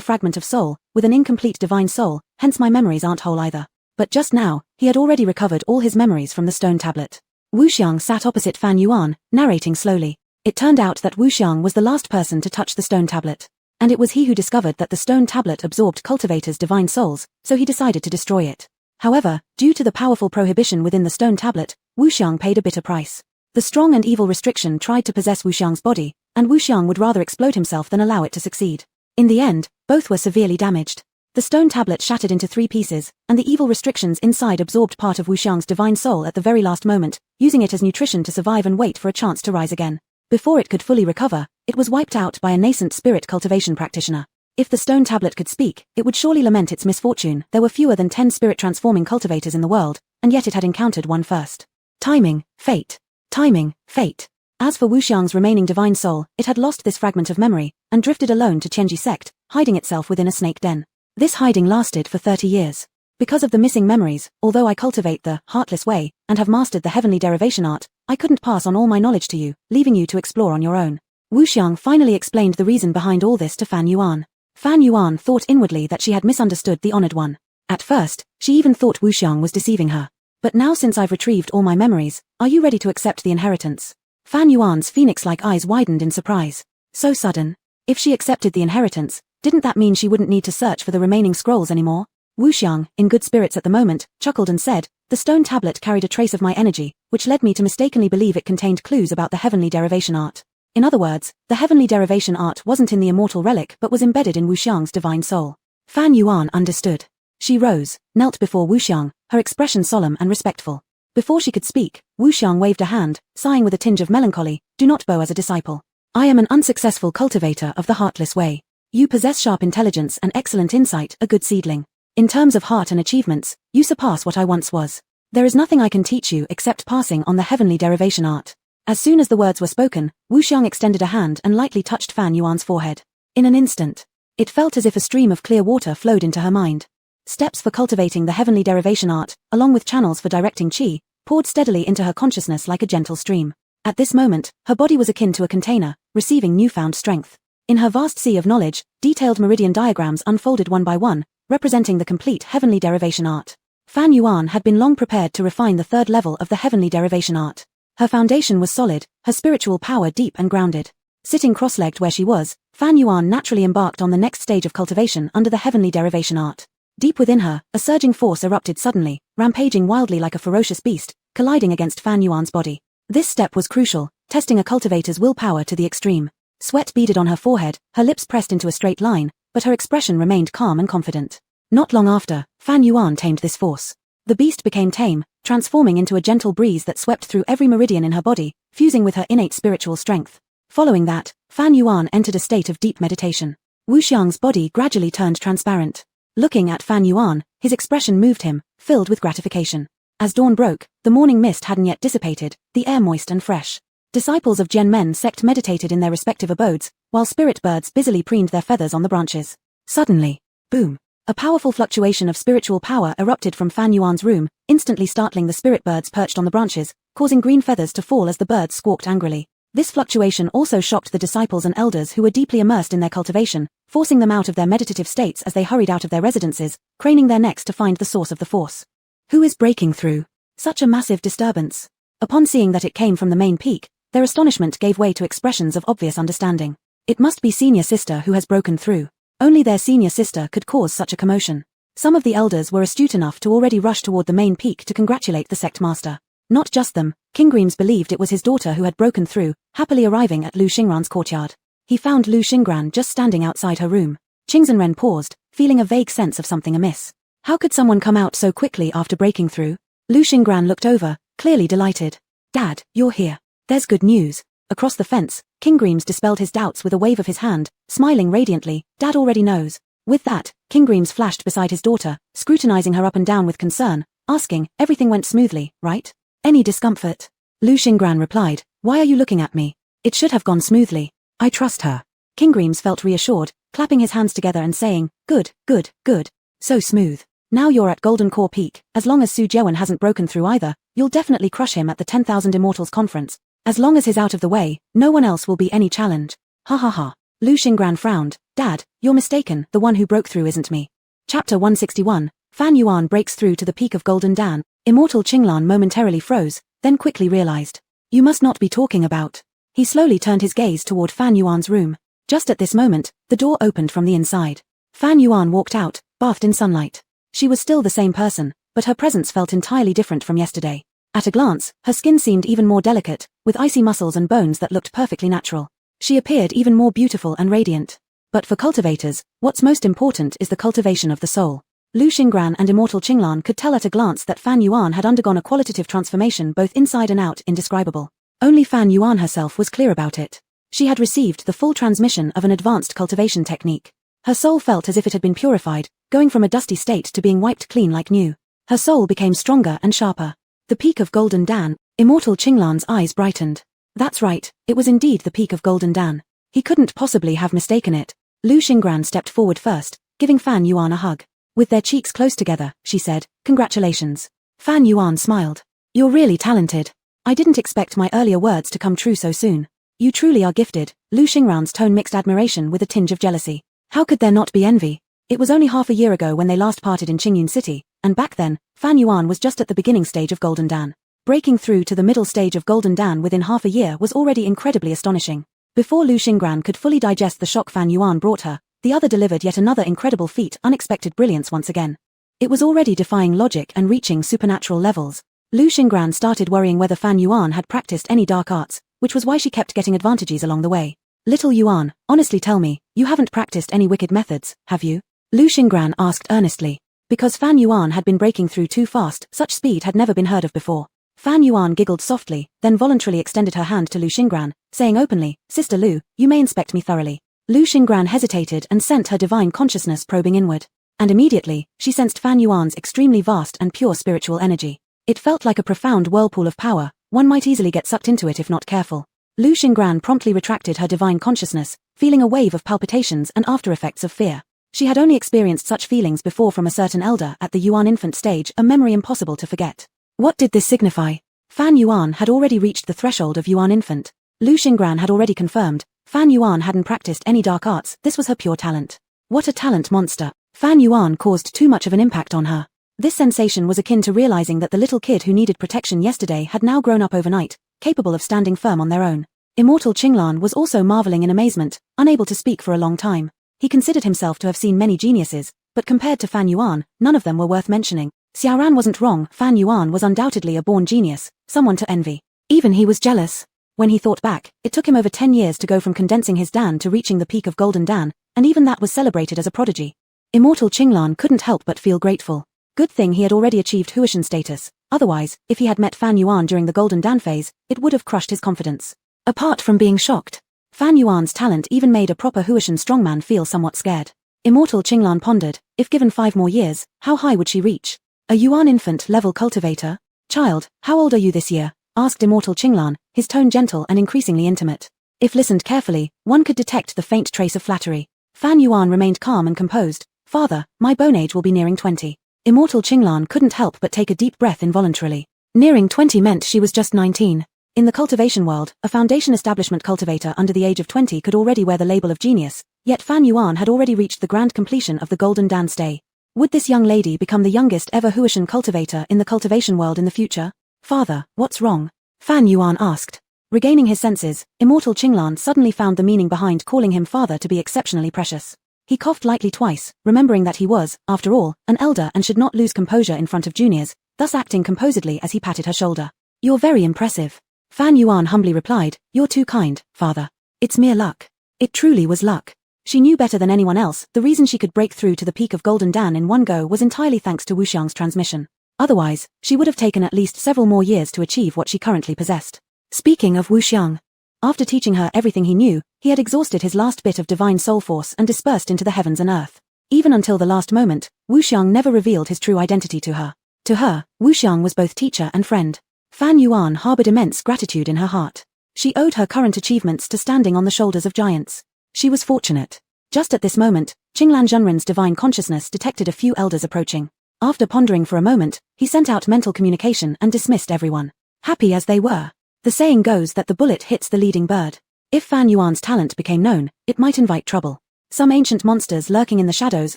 fragment of soul, with an incomplete divine soul, hence my memories aren't whole either." But just now, he had already recovered all his memories from the stone tablet. Wu Xiang sat opposite Fan Yuan, narrating slowly. It turned out that Wu Xiang was the last person to touch the stone tablet. And it was he who discovered that the stone tablet absorbed cultivators' divine souls, so he decided to destroy it. However, due to the powerful prohibition within the stone tablet, Wu Xiang paid a bitter price. The strong and evil restriction tried to possess Wu Xiang's body, and Wu Xiang would rather explode himself than allow it to succeed. In the end, both were severely damaged. The stone tablet shattered into 3 pieces, and the evil restrictions inside absorbed part of Wu Xiang's divine soul at the very last moment, using it as nutrition to survive and wait for a chance to rise again. Before it could fully recover, it was wiped out by a nascent spirit cultivation practitioner. If the stone tablet could speak, it would surely lament its misfortune. There were fewer than 10 spirit-transforming cultivators in the world, and yet it had encountered one first. Timing, fate. Timing, fate. As for Wu Xiang's remaining divine soul, it had lost this fragment of memory, and drifted alone to Qianji sect, hiding itself within a snake den. This hiding lasted for 30 years. Because of the missing memories, although I cultivate the heartless way, and have mastered the heavenly derivation art, I couldn't pass on all my knowledge to you, leaving you to explore on your own. Wu Xiang finally explained the reason behind all this to Fan Yuan. Fan Yuan thought inwardly that she had misunderstood the honored one. At first, she even thought Wu Xiang was deceiving her. But now since I've retrieved all my memories, are you ready to accept the inheritance? Fan Yuan's phoenix-like eyes widened in surprise. So sudden. If she accepted the inheritance, didn't that mean she wouldn't need to search for the remaining scrolls anymore? Wu Xiang, in good spirits at the moment, chuckled and said, "The stone tablet carried a trace of my energy, which led me to mistakenly believe it contained clues about the heavenly derivation art. In other words, the heavenly derivation art wasn't in the immortal relic but was embedded in Wu Xiang's divine soul." Fan Yuan understood. She rose, knelt before Wu Xiang, her expression solemn and respectful. Before she could speak, Wu Xiang waved a hand, sighing with a tinge of melancholy, "Do not bow as a disciple. I am an unsuccessful cultivator of the heartless way. You possess sharp intelligence and excellent insight, a good seedling. In terms of heart and achievements, you surpass what I once was. There is nothing I can teach you except passing on the heavenly derivation art." As soon as the words were spoken, Wu Xiang extended a hand and lightly touched Fan Yuan's forehead. In an instant, it felt as if a stream of clear water flowed into her mind. Steps for cultivating the heavenly derivation art, along with channels for directing qi, poured steadily into her consciousness like a gentle stream. At this moment, her body was akin to a container, receiving newfound strength. In her vast sea of knowledge, detailed meridian diagrams unfolded one by one, representing the complete heavenly derivation art. Fan Yuan had been long prepared to refine the third level of the heavenly derivation art. Her foundation was solid, her spiritual power deep and grounded. Sitting cross-legged where she was, Fan Yuan naturally embarked on the next stage of cultivation under the heavenly derivation art. Deep within her, a surging force erupted suddenly, rampaging wildly like a ferocious beast, colliding against Fan Yuan's body. This step was crucial, testing a cultivator's willpower to the extreme. Sweat beaded on her forehead, her lips pressed into a straight line, but her expression remained calm and confident. Not long after, Fan Yuan tamed this force. The beast became tame, transforming into a gentle breeze that swept through every meridian in her body, fusing with her innate spiritual strength. Following that, Fan Yuan entered a state of deep meditation. Wu Xiang's body gradually turned transparent. Looking at Fan Yuan, his expression moved him, filled with gratification. As dawn broke, the morning mist hadn't yet dissipated, the air moist and fresh. Disciples of Jianmen sect meditated in their respective abodes, while spirit birds busily preened their feathers on the branches. Suddenly, boom! A powerful fluctuation of spiritual power erupted from Fan Yuan's room, instantly startling the spirit birds perched on the branches, causing green feathers to fall as the birds squawked angrily. This fluctuation also shocked the disciples and elders who were deeply immersed in their cultivation, forcing them out of their meditative states as they hurried out of their residences, craning their necks to find the source of the force. Who is breaking through such a massive disturbance? Upon seeing that it came from the main peak, their astonishment gave way to expressions of obvious understanding. It must be senior sister who has broken through. Only their senior sister could cause such a commotion. Some of the elders were astute enough to already rush toward the main peak to congratulate the sect master. Not just them, King Greaves believed it was his daughter who had broken through, happily arriving at Lu Xingran's courtyard. He found Lu Xingran just standing outside her room. Qingzhenren paused, feeling a vague sense of something amiss. How could someone come out so quickly after breaking through? Lu Xingran looked over, clearly delighted. "Dad, you're here. There's good news." Across the fence, King Greaves dispelled his doubts with a wave of his hand, smiling radiantly. "Dad already knows." With that, King Greaves flashed beside his daughter, scrutinizing her up and down with concern, asking, "Everything went smoothly, right? Any discomfort?" Lu Xingran replied, "Why are you looking at me? It should have gone smoothly. I trust her." King Greaves felt reassured, clapping his hands together and saying, "Good, good, good. So smooth. Now you're at Golden Core Peak. As long as Su Jiawen hasn't broken through either, you'll definitely crush him at the 10,000 Immortals Conference. As long as he's out of the way, no one else will be any challenge." Ha ha ha. Lu Xingran frowned. "Dad, you're mistaken, the one who broke through isn't me." Chapter 161, Fan Yuan breaks through to the peak of Golden Dan. Immortal Qinglan momentarily froze, then quickly realized. "You must not be talking about." He slowly turned his gaze toward Fan Yuan's room. Just at this moment, the door opened from the inside. Fan Yuan walked out, bathed in sunlight. She was still the same person, but her presence felt entirely different from yesterday. At a glance, her skin seemed even more delicate, with icy muscles and bones that looked perfectly natural. She appeared even more beautiful and radiant. But for cultivators, what's most important is the cultivation of the soul. Lu Xingran and Immortal Qinglan could tell at a glance that Fan Yuan had undergone a qualitative transformation both inside and out, indescribable. Only Fan Yuan herself was clear about it. She had received the full transmission of an advanced cultivation technique. Her soul felt as if it had been purified, going from a dusty state to being wiped clean like new. Her soul became stronger and sharper. The peak of Golden Dan. Immortal Qinglan's eyes brightened. That's right, it was indeed the peak of Golden Dan. He couldn't possibly have mistaken it. Lu Xingran stepped forward first, giving Fan Yuan a hug. With their cheeks close together, she said, "Congratulations." Fan Yuan smiled. "You're really talented. I didn't expect my earlier words to come true so soon. You truly are gifted." Lu Xingran's tone mixed admiration with a tinge of jealousy. How could there not be envy? It was only half a year ago when they last parted in Qingyun City, and back then, Fan Yuan was just at the beginning stage of Golden Dan. Breaking through to the middle stage of Golden Dan within half a year was already incredibly astonishing. Before Lu Xingran could fully digest the shock Fan Yuan brought her, the other delivered yet another incredible feat, unexpected brilliance once again. It was already defying logic and reaching supernatural levels. Lu Xingran started worrying whether Fan Yuan had practiced any dark arts, which was why she kept getting advantages along the way. Little Yuan, honestly tell me, you haven't practiced any wicked methods, have you? Lu Xingran asked earnestly. Because Fan Yuan had been breaking through too fast, such speed had never been heard of before. Fan Yuan giggled softly, then voluntarily extended her hand to Lu Xingran, saying openly, Sister Lu, you may inspect me thoroughly. Lu Xingran hesitated and sent her divine consciousness probing inward. And immediately, she sensed Fan Yuan's extremely vast and pure spiritual energy. It felt like a profound whirlpool of power, one might easily get sucked into it if not careful. Lu Xingran promptly retracted her divine consciousness, feeling a wave of palpitations and after-effects of fear. She had only experienced such feelings before from a certain elder at the Yuan infant stage, a memory impossible to forget. What did this signify? Fan Yuan had already reached the threshold of Yuan infant. Lu Xingran had already confirmed, Fan Yuan hadn't practiced any dark arts, this was her pure talent. What a talent monster. Fan Yuan caused too much of an impact on her. This sensation was akin to realizing that the little kid who needed protection yesterday had now grown up overnight, capable of standing firm on their own. Immortal Qinglan was also marveling in amazement, unable to speak for a long time. He considered himself to have seen many geniuses, but compared to Fan Yuan, none of them were worth mentioning. Xiaoran wasn't wrong, Fan Yuan was undoubtedly a born genius, someone to envy. Even he was jealous. When he thought back, it took him over 10 years to go from condensing his Dan to reaching the peak of Golden Dan, and even that was celebrated as a prodigy. Immortal Qinglan couldn't help but feel grateful. Good thing he had already achieved Huishan status, otherwise, if he had met Fan Yuan during the Golden Dan phase, it would have crushed his confidence. Apart from being shocked, Fan Yuan's talent even made a proper Huishan strongman feel somewhat scared. Immortal Qinglan pondered, if given 5 more years, how high would she reach? A Yuan infant level cultivator? Child, how old are you this year? Asked Immortal Qinglan, his tone gentle and increasingly intimate. If listened carefully, one could detect the faint trace of flattery. Fan Yuan remained calm and composed. Father, my bone age will be nearing 20. Immortal Qinglan couldn't help but take a deep breath involuntarily. Nearing 20 meant she was just 19. In the cultivation world, a foundation establishment cultivator under the age of 20 could already wear the label of genius, yet Fan Yuan had already reached the grand completion of the Golden Dan stay. Would this young lady become the youngest ever Huishan cultivator in the cultivation world in the future? Father, what's wrong? Fan Yuan asked. Regaining his senses, Immortal Qinglan suddenly found the meaning behind calling him father to be exceptionally precious. He coughed lightly twice, remembering that he was, after all, an elder and should not lose composure in front of juniors, thus acting composedly as he patted her shoulder. You're very impressive. Fan Yuan humbly replied, you're too kind, father. It's mere luck. It truly was luck. She knew better than anyone else, the reason she could break through to the peak of Golden Dan in one go was entirely thanks to Wuxiang's transmission. Otherwise, she would have taken at least several more years to achieve what she currently possessed. Speaking of Wuxiang, after teaching her everything he knew, he had exhausted his last bit of divine soul force and dispersed into the heavens and earth. Even until the last moment, Wuxiang never revealed his true identity to her. To her, Wuxiang was both teacher and friend. Fan Yuan harbored immense gratitude in her heart. She owed her current achievements to standing on the shoulders of giants. She was fortunate. Just at this moment, Qinglan Zhenren's divine consciousness detected a few elders approaching. After pondering for a moment, he sent out mental communication and dismissed everyone. Happy as they were. The saying goes that the bullet hits the leading bird. If Fan Yuan's talent became known, it might invite trouble. Some ancient monsters lurking in the shadows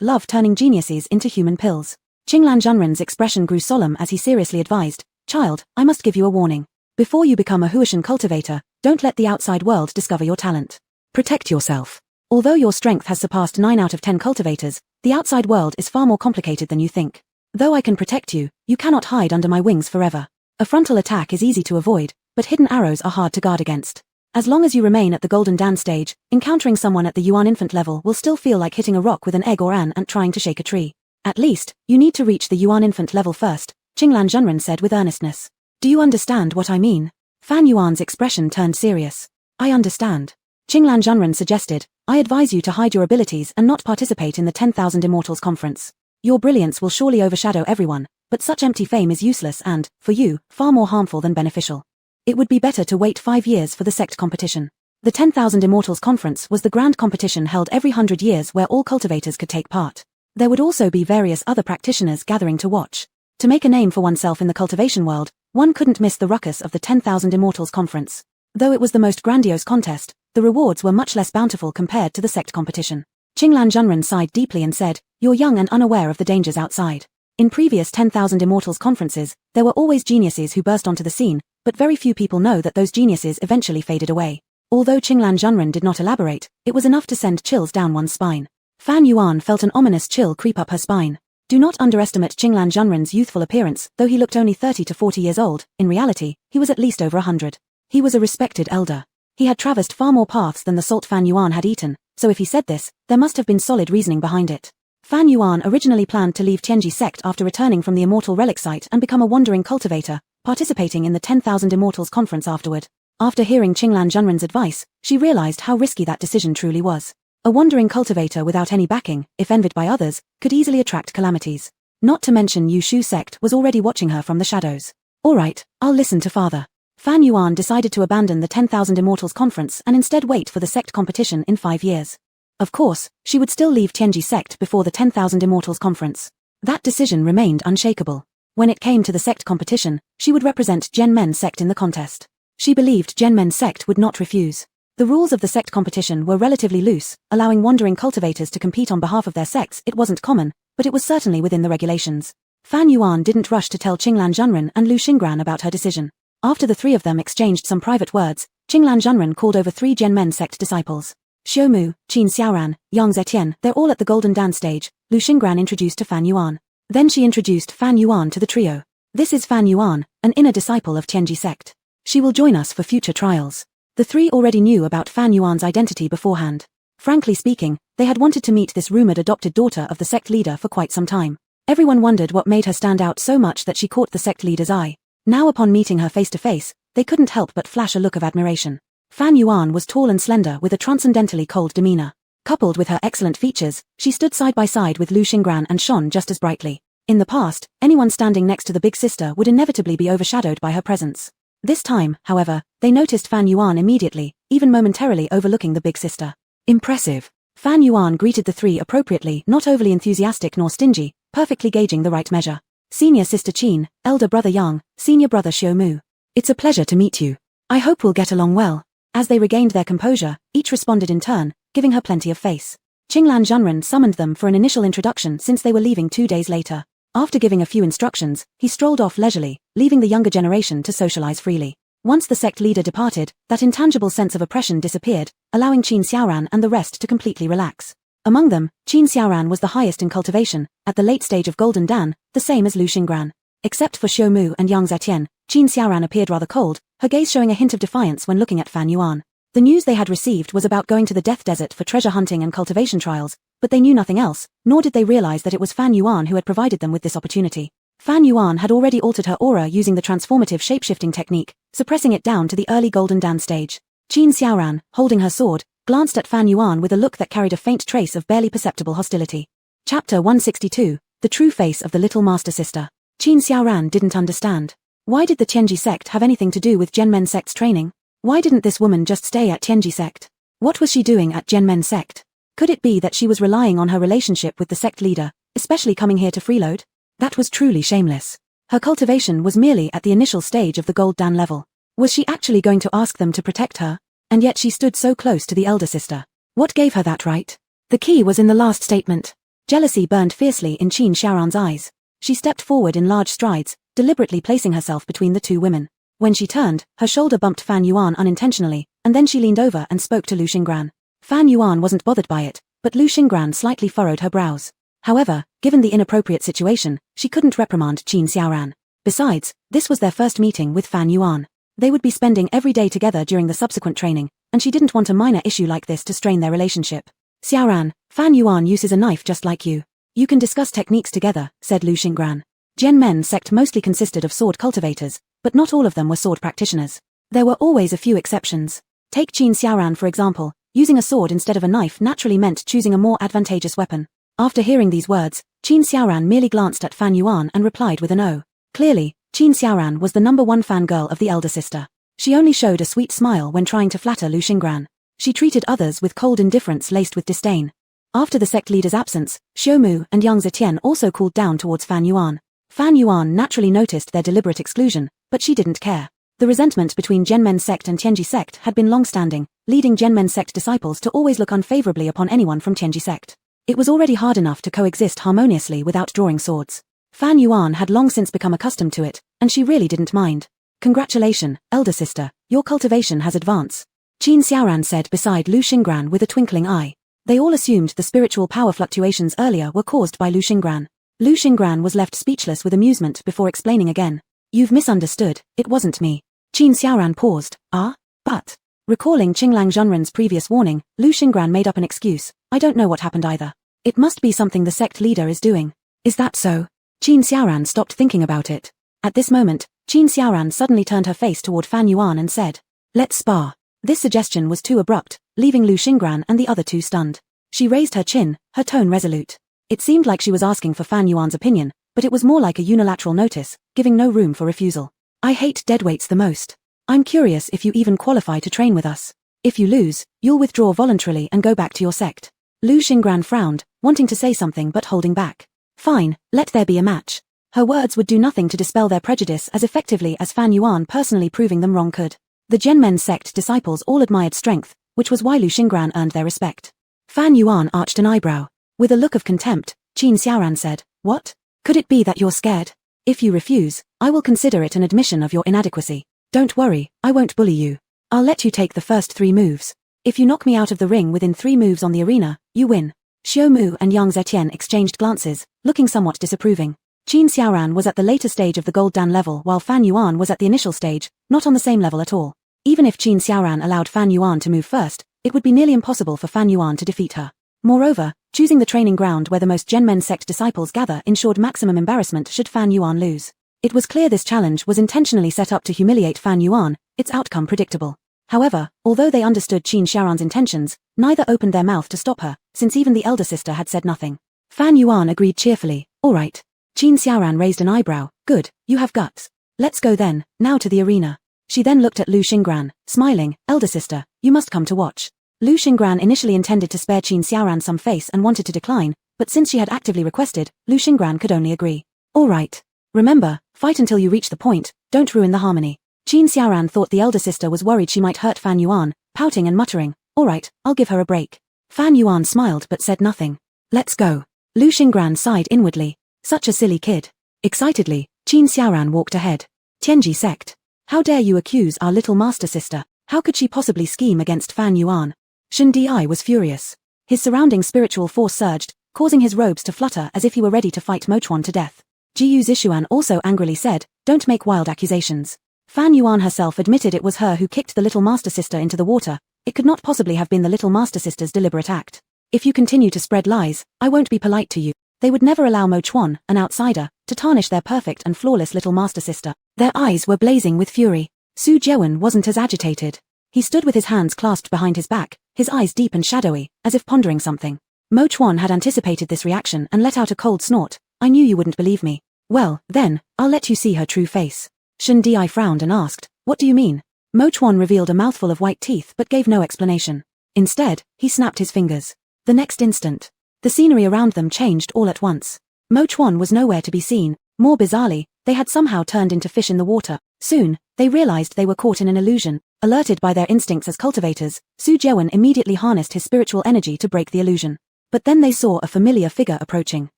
love turning geniuses into human pills. Qinglan Zhenren's expression grew solemn as he seriously advised, Child, I must give you a warning. Before you become a Huishan cultivator, don't let the outside world discover your talent. Protect yourself. Although your strength has surpassed 9 out of 10 cultivators, the outside world is far more complicated than you think. Though I can protect you, you cannot hide under my wings forever. A frontal attack is easy to avoid, but hidden arrows are hard to guard against. As long as you remain at the Golden Dan stage, encountering someone at the Yuan infant level will still feel like hitting a rock with an egg or an ant trying to shake a tree. At least, you need to reach the Yuan infant level first, Qinglan Zhenren said with earnestness. Do you understand what I mean? Fan Yuan's expression turned serious. I understand. Qinglan Zhenren suggested, I advise you to hide your abilities and not participate in the 10,000 Immortals Conference. Your brilliance will surely overshadow everyone, but such empty fame is useless and, for you, far more harmful than beneficial. It would be better to wait 5 years for the sect competition. The 10,000 Immortals Conference was the grand competition held every 100 years where all cultivators could take part. There would also be various other practitioners gathering to watch. To make a name for oneself in the cultivation world, one couldn't miss the ruckus of the 10,000 Immortals Conference. Though it was the most grandiose contest, the rewards were much less bountiful compared to the sect competition. Qinglan Zhenren sighed deeply and said, You're young and unaware of the dangers outside. In previous 10,000 Immortals Conferences, there were always geniuses who burst onto the scene, but very few people know that those geniuses eventually faded away. Although Qinglan Zhenren did not elaborate, it was enough to send chills down one's spine. Fan Yuan felt an ominous chill creep up her spine. Do not underestimate Qinglan Zhenren's youthful appearance. Though he looked only 30 to 40 years old, in reality, he was at least over 100. He was a respected elder. He had traversed far more paths than the salt Fan Yuan had eaten, so if he said this, there must have been solid reasoning behind it. Fan Yuan originally planned to leave Tianji sect after returning from the Immortal Relic site and become a wandering cultivator, participating in the 10,000 Immortals conference afterward. After hearing Qinglan Zhenren's advice, she realized how risky that decision truly was. A wandering cultivator without any backing, if envied by others, could easily attract calamities. Not to mention Yushu sect was already watching her from the shadows. Alright, I'll listen to father. Fan Yuan decided to abandon the 10,000 Immortals conference and instead wait for the sect competition in 5 years. Of course, she would still leave Tianji sect before the 10,000 Immortals conference. That decision remained unshakable. When it came to the sect competition, she would represent Genmen sect in the contest. She believed Genmen sect would not refuse. The rules of the sect competition were relatively loose, allowing wandering cultivators to compete on behalf of their sects. It wasn't common, but it was certainly within the regulations. Fan Yuan didn't rush to tell Qinglan Zhenren and Lu Xingran about her decision. After the three of them exchanged some private words, Qinglan Zhenren called over 3 Genmen sect disciples. Xiaomu, Qin Xiaoran, Yang Zetian, they're all at the Golden Dan stage, Lu Xingran introduced to Fan Yuan. Then she introduced Fan Yuan to the trio. This is Fan Yuan, an inner disciple of Tianji sect. She will join us for future trials. The three already knew about Fan Yuan's identity beforehand. Frankly speaking, they had wanted to meet this rumored adopted daughter of the sect leader for quite some time. Everyone wondered what made her stand out so much that she caught the sect leader's eye. Now upon meeting her face to face, they couldn't help but flash a look of admiration. Fan Yuan was tall and slender with a transcendently cold demeanor. Coupled with her excellent features, she stood side by side with Lu Xingran and shone just as brightly. In the past, anyone standing next to the big sister would inevitably be overshadowed by her presence. This time, however, they noticed Fan Yuan immediately, even momentarily overlooking the big sister. Impressive. Fan Yuan greeted the three appropriately, not overly enthusiastic nor stingy, perfectly gauging the right measure. Senior sister Qin, elder brother Yang, senior brother Xiaomu. It's a pleasure to meet you. I hope we'll get along well. As they regained their composure, each responded in turn, giving her plenty of face. Qinglan Zhenren summoned them for an initial introduction since they were leaving 2 days later. After giving a few instructions, he strolled off leisurely, leaving the younger generation to socialize freely. Once the sect leader departed, that intangible sense of oppression disappeared, allowing Qin Xiaoran and the rest to completely relax. Among them, Qin Xiaoran was the highest in cultivation, at the late stage of Golden Dan, the same as Lu Xingran. Except for Xiaomu and Yang Zetian, Qin Xiaoran appeared rather cold, her gaze showing a hint of defiance when looking at Fan Yuan. The news they had received was about going to the Death Desert for treasure hunting and cultivation trials, but they knew nothing else, nor did they realize that it was Fan Yuan who had provided them with this opportunity. Fan Yuan had already altered her aura using the transformative shapeshifting technique, suppressing it down to the early Golden Dan stage. Qin Xiaoran, holding her sword, glanced at Fan Yuan with a look that carried a faint trace of barely perceptible hostility. Chapter 162, The True Face of the Little Master Sister. Qin Xiaoran didn't understand. Why did the Tianji sect have anything to do with Genmen sect's training? Why didn't this woman just stay at Tianji sect? What was she doing at Genmen sect? Could it be that she was relying on her relationship with the sect leader, especially coming here to freeload? That was truly shameless. Her cultivation was merely at the initial stage of the Gold Dan level. Was she actually going to ask them to protect her? And yet she stood so close to the elder sister. What gave her that right? The key was in the last statement. Jealousy burned fiercely in Qin Xiaoran's eyes. She stepped forward in large strides, deliberately placing herself between the two women. When she turned, her shoulder bumped Fan Yuan unintentionally, and then she leaned over and spoke to Lu Xingran. Fan Yuan wasn't bothered by it, but Lu Xingran slightly furrowed her brows. However, given the inappropriate situation, she couldn't reprimand Qin Xiaoran. Besides, this was their first meeting with Fan Yuan. They would be spending every day together during the subsequent training, and she didn't want a minor issue like this to strain their relationship. Xiaoran, Fan Yuan uses a knife just like you. You can discuss techniques together, said Lu Xingran. Genmen sect mostly consisted of sword cultivators, but not all of them were sword practitioners. There were always a few exceptions. Take Qin Xiaoran for example, using a sword instead of a knife naturally meant choosing a more advantageous weapon. After hearing these words, Qin Xiaoran merely glanced at Fan Yuan and replied with a no. Clearly, Qin Xiaoran was the #1 fangirl of the elder sister. She only showed a sweet smile when trying to flatter Lu Xingran. She treated others with cold indifference laced with disdain. After the sect leader's absence, Xiaomu and Yang Zetian also cooled down towards Fan Yuan. Fan Yuan naturally noticed their deliberate exclusion, but she didn't care. The resentment between Genmen sect and Tianji sect had been long-standing, leading Genmen sect disciples to always look unfavorably upon anyone from Tianji sect. It was already hard enough to coexist harmoniously without drawing swords. Fan Yuan had long since become accustomed to it, and she really didn't mind. Congratulations, elder sister, your cultivation has advanced. Qin Xiaoran said beside Lu Xingran with a twinkling eye. They all assumed the spiritual power fluctuations earlier were caused by Lu Xingran. Lu Xingran was left speechless with amusement before explaining again. You've misunderstood, it wasn't me. Qin Xiaoran paused. But. Recalling Qinglang Zhenren's previous warning, Lu Xingran made up an excuse. I don't know what happened either. It must be something the sect leader is doing. Is that so? Qin Xiaoran stopped thinking about it. At this moment, Qin Xiaoran suddenly turned her face toward Fan Yuan and said, "Let's spar." This suggestion was too abrupt, leaving Lu Xingran and the other two stunned. She raised her chin, her tone resolute. It seemed like she was asking for Fan Yuan's opinion, but it was more like a unilateral notice, giving no room for refusal. I hate deadweights the most. I'm curious if you even qualify to train with us. If you lose, you'll withdraw voluntarily and go back to your sect. Lu Xingran frowned, wanting to say something but holding back. Fine, let there be a match. Her words would do nothing to dispel their prejudice as effectively as Fan Yuan personally proving them wrong could. The Zhenmen sect disciples all admired strength, which was why Lu Xingran earned their respect. Fan Yuan arched an eyebrow. With a look of contempt, Qin Xiaoran said, "What? Could it be that you're scared? If you refuse, I will consider it an admission of your inadequacy. Don't worry, I won't bully you. I'll let you take the first 3 moves. If you knock me out of the ring within 3 moves on the arena, you win." Xiao Mu and Yang Zetian exchanged glances, looking somewhat disapproving. Qin Xiaoran was at the later stage of the Gold Dan level while Fan Yuan was at the initial stage, not on the same level at all. Even if Qin Xiaoran allowed Fan Yuan to move first, it would be nearly impossible for Fan Yuan to defeat her. Moreover, choosing the training ground where the most Zhenmen sect disciples gather ensured maximum embarrassment should Fan Yuan lose. It was clear this challenge was intentionally set up to humiliate Fan Yuan, its outcome predictable. However, although they understood Qin Xiaoran's intentions, neither opened their mouth to stop her, since even the elder sister had said nothing. Fan Yuan agreed cheerfully. All right. Qin Xiaoran raised an eyebrow. Good, you have guts. Let's go then, now to the arena. She then looked at Lu Xingran, smiling. Elder sister, you must come to watch. Lu Xingran initially intended to spare Qin Xiaoran some face and wanted to decline, but since she had actively requested, Lu Xingran could only agree. All right. Remember, fight until you reach the point, don't ruin the harmony. Qin Xiaoran thought the elder sister was worried she might hurt Fan Yuan, pouting and muttering, "All right, I'll give her a break." Fan Yuan smiled but said nothing. "Let's go." Lu Xingran sighed inwardly. Such a silly kid. Excitedly, Qin Xiaoran walked ahead. Tianji sect. How dare you accuse our little master sister? How could she possibly scheme against Fan Yuan? Shen Di was furious. His surrounding spiritual force surged, causing his robes to flutter as if he were ready to fight Mochuan to death. Jiyu Zishuan also angrily said, "Don't make wild accusations." Fan Yuan herself admitted it was her who kicked the little master sister into the water. It could not possibly have been the little master sister's deliberate act. If you continue to spread lies, I won't be polite to you. They would never allow Mochuan, an outsider, to tarnish their perfect and flawless little master sister. Their eyes were blazing with fury. Su Jiawen wasn't as agitated. He stood with his hands clasped behind his back, his eyes deep and shadowy, as if pondering something. Mochuan had anticipated this reaction and let out a cold snort. "I knew you wouldn't believe me. Well, then, I'll let you see her true face." Shen Di frowned and asked, "What do you mean?" Mochuan revealed a mouthful of white teeth but gave no explanation. Instead, he snapped his fingers. The next instant, the scenery around them changed all at once. Mochuan was nowhere to be seen. More bizarrely, they had somehow turned into fish in the water. Soon, they realized they were caught in an illusion. Alerted by their instincts as cultivators, Su Jiawen immediately harnessed his spiritual energy to break the illusion. But then they saw a familiar figure approaching.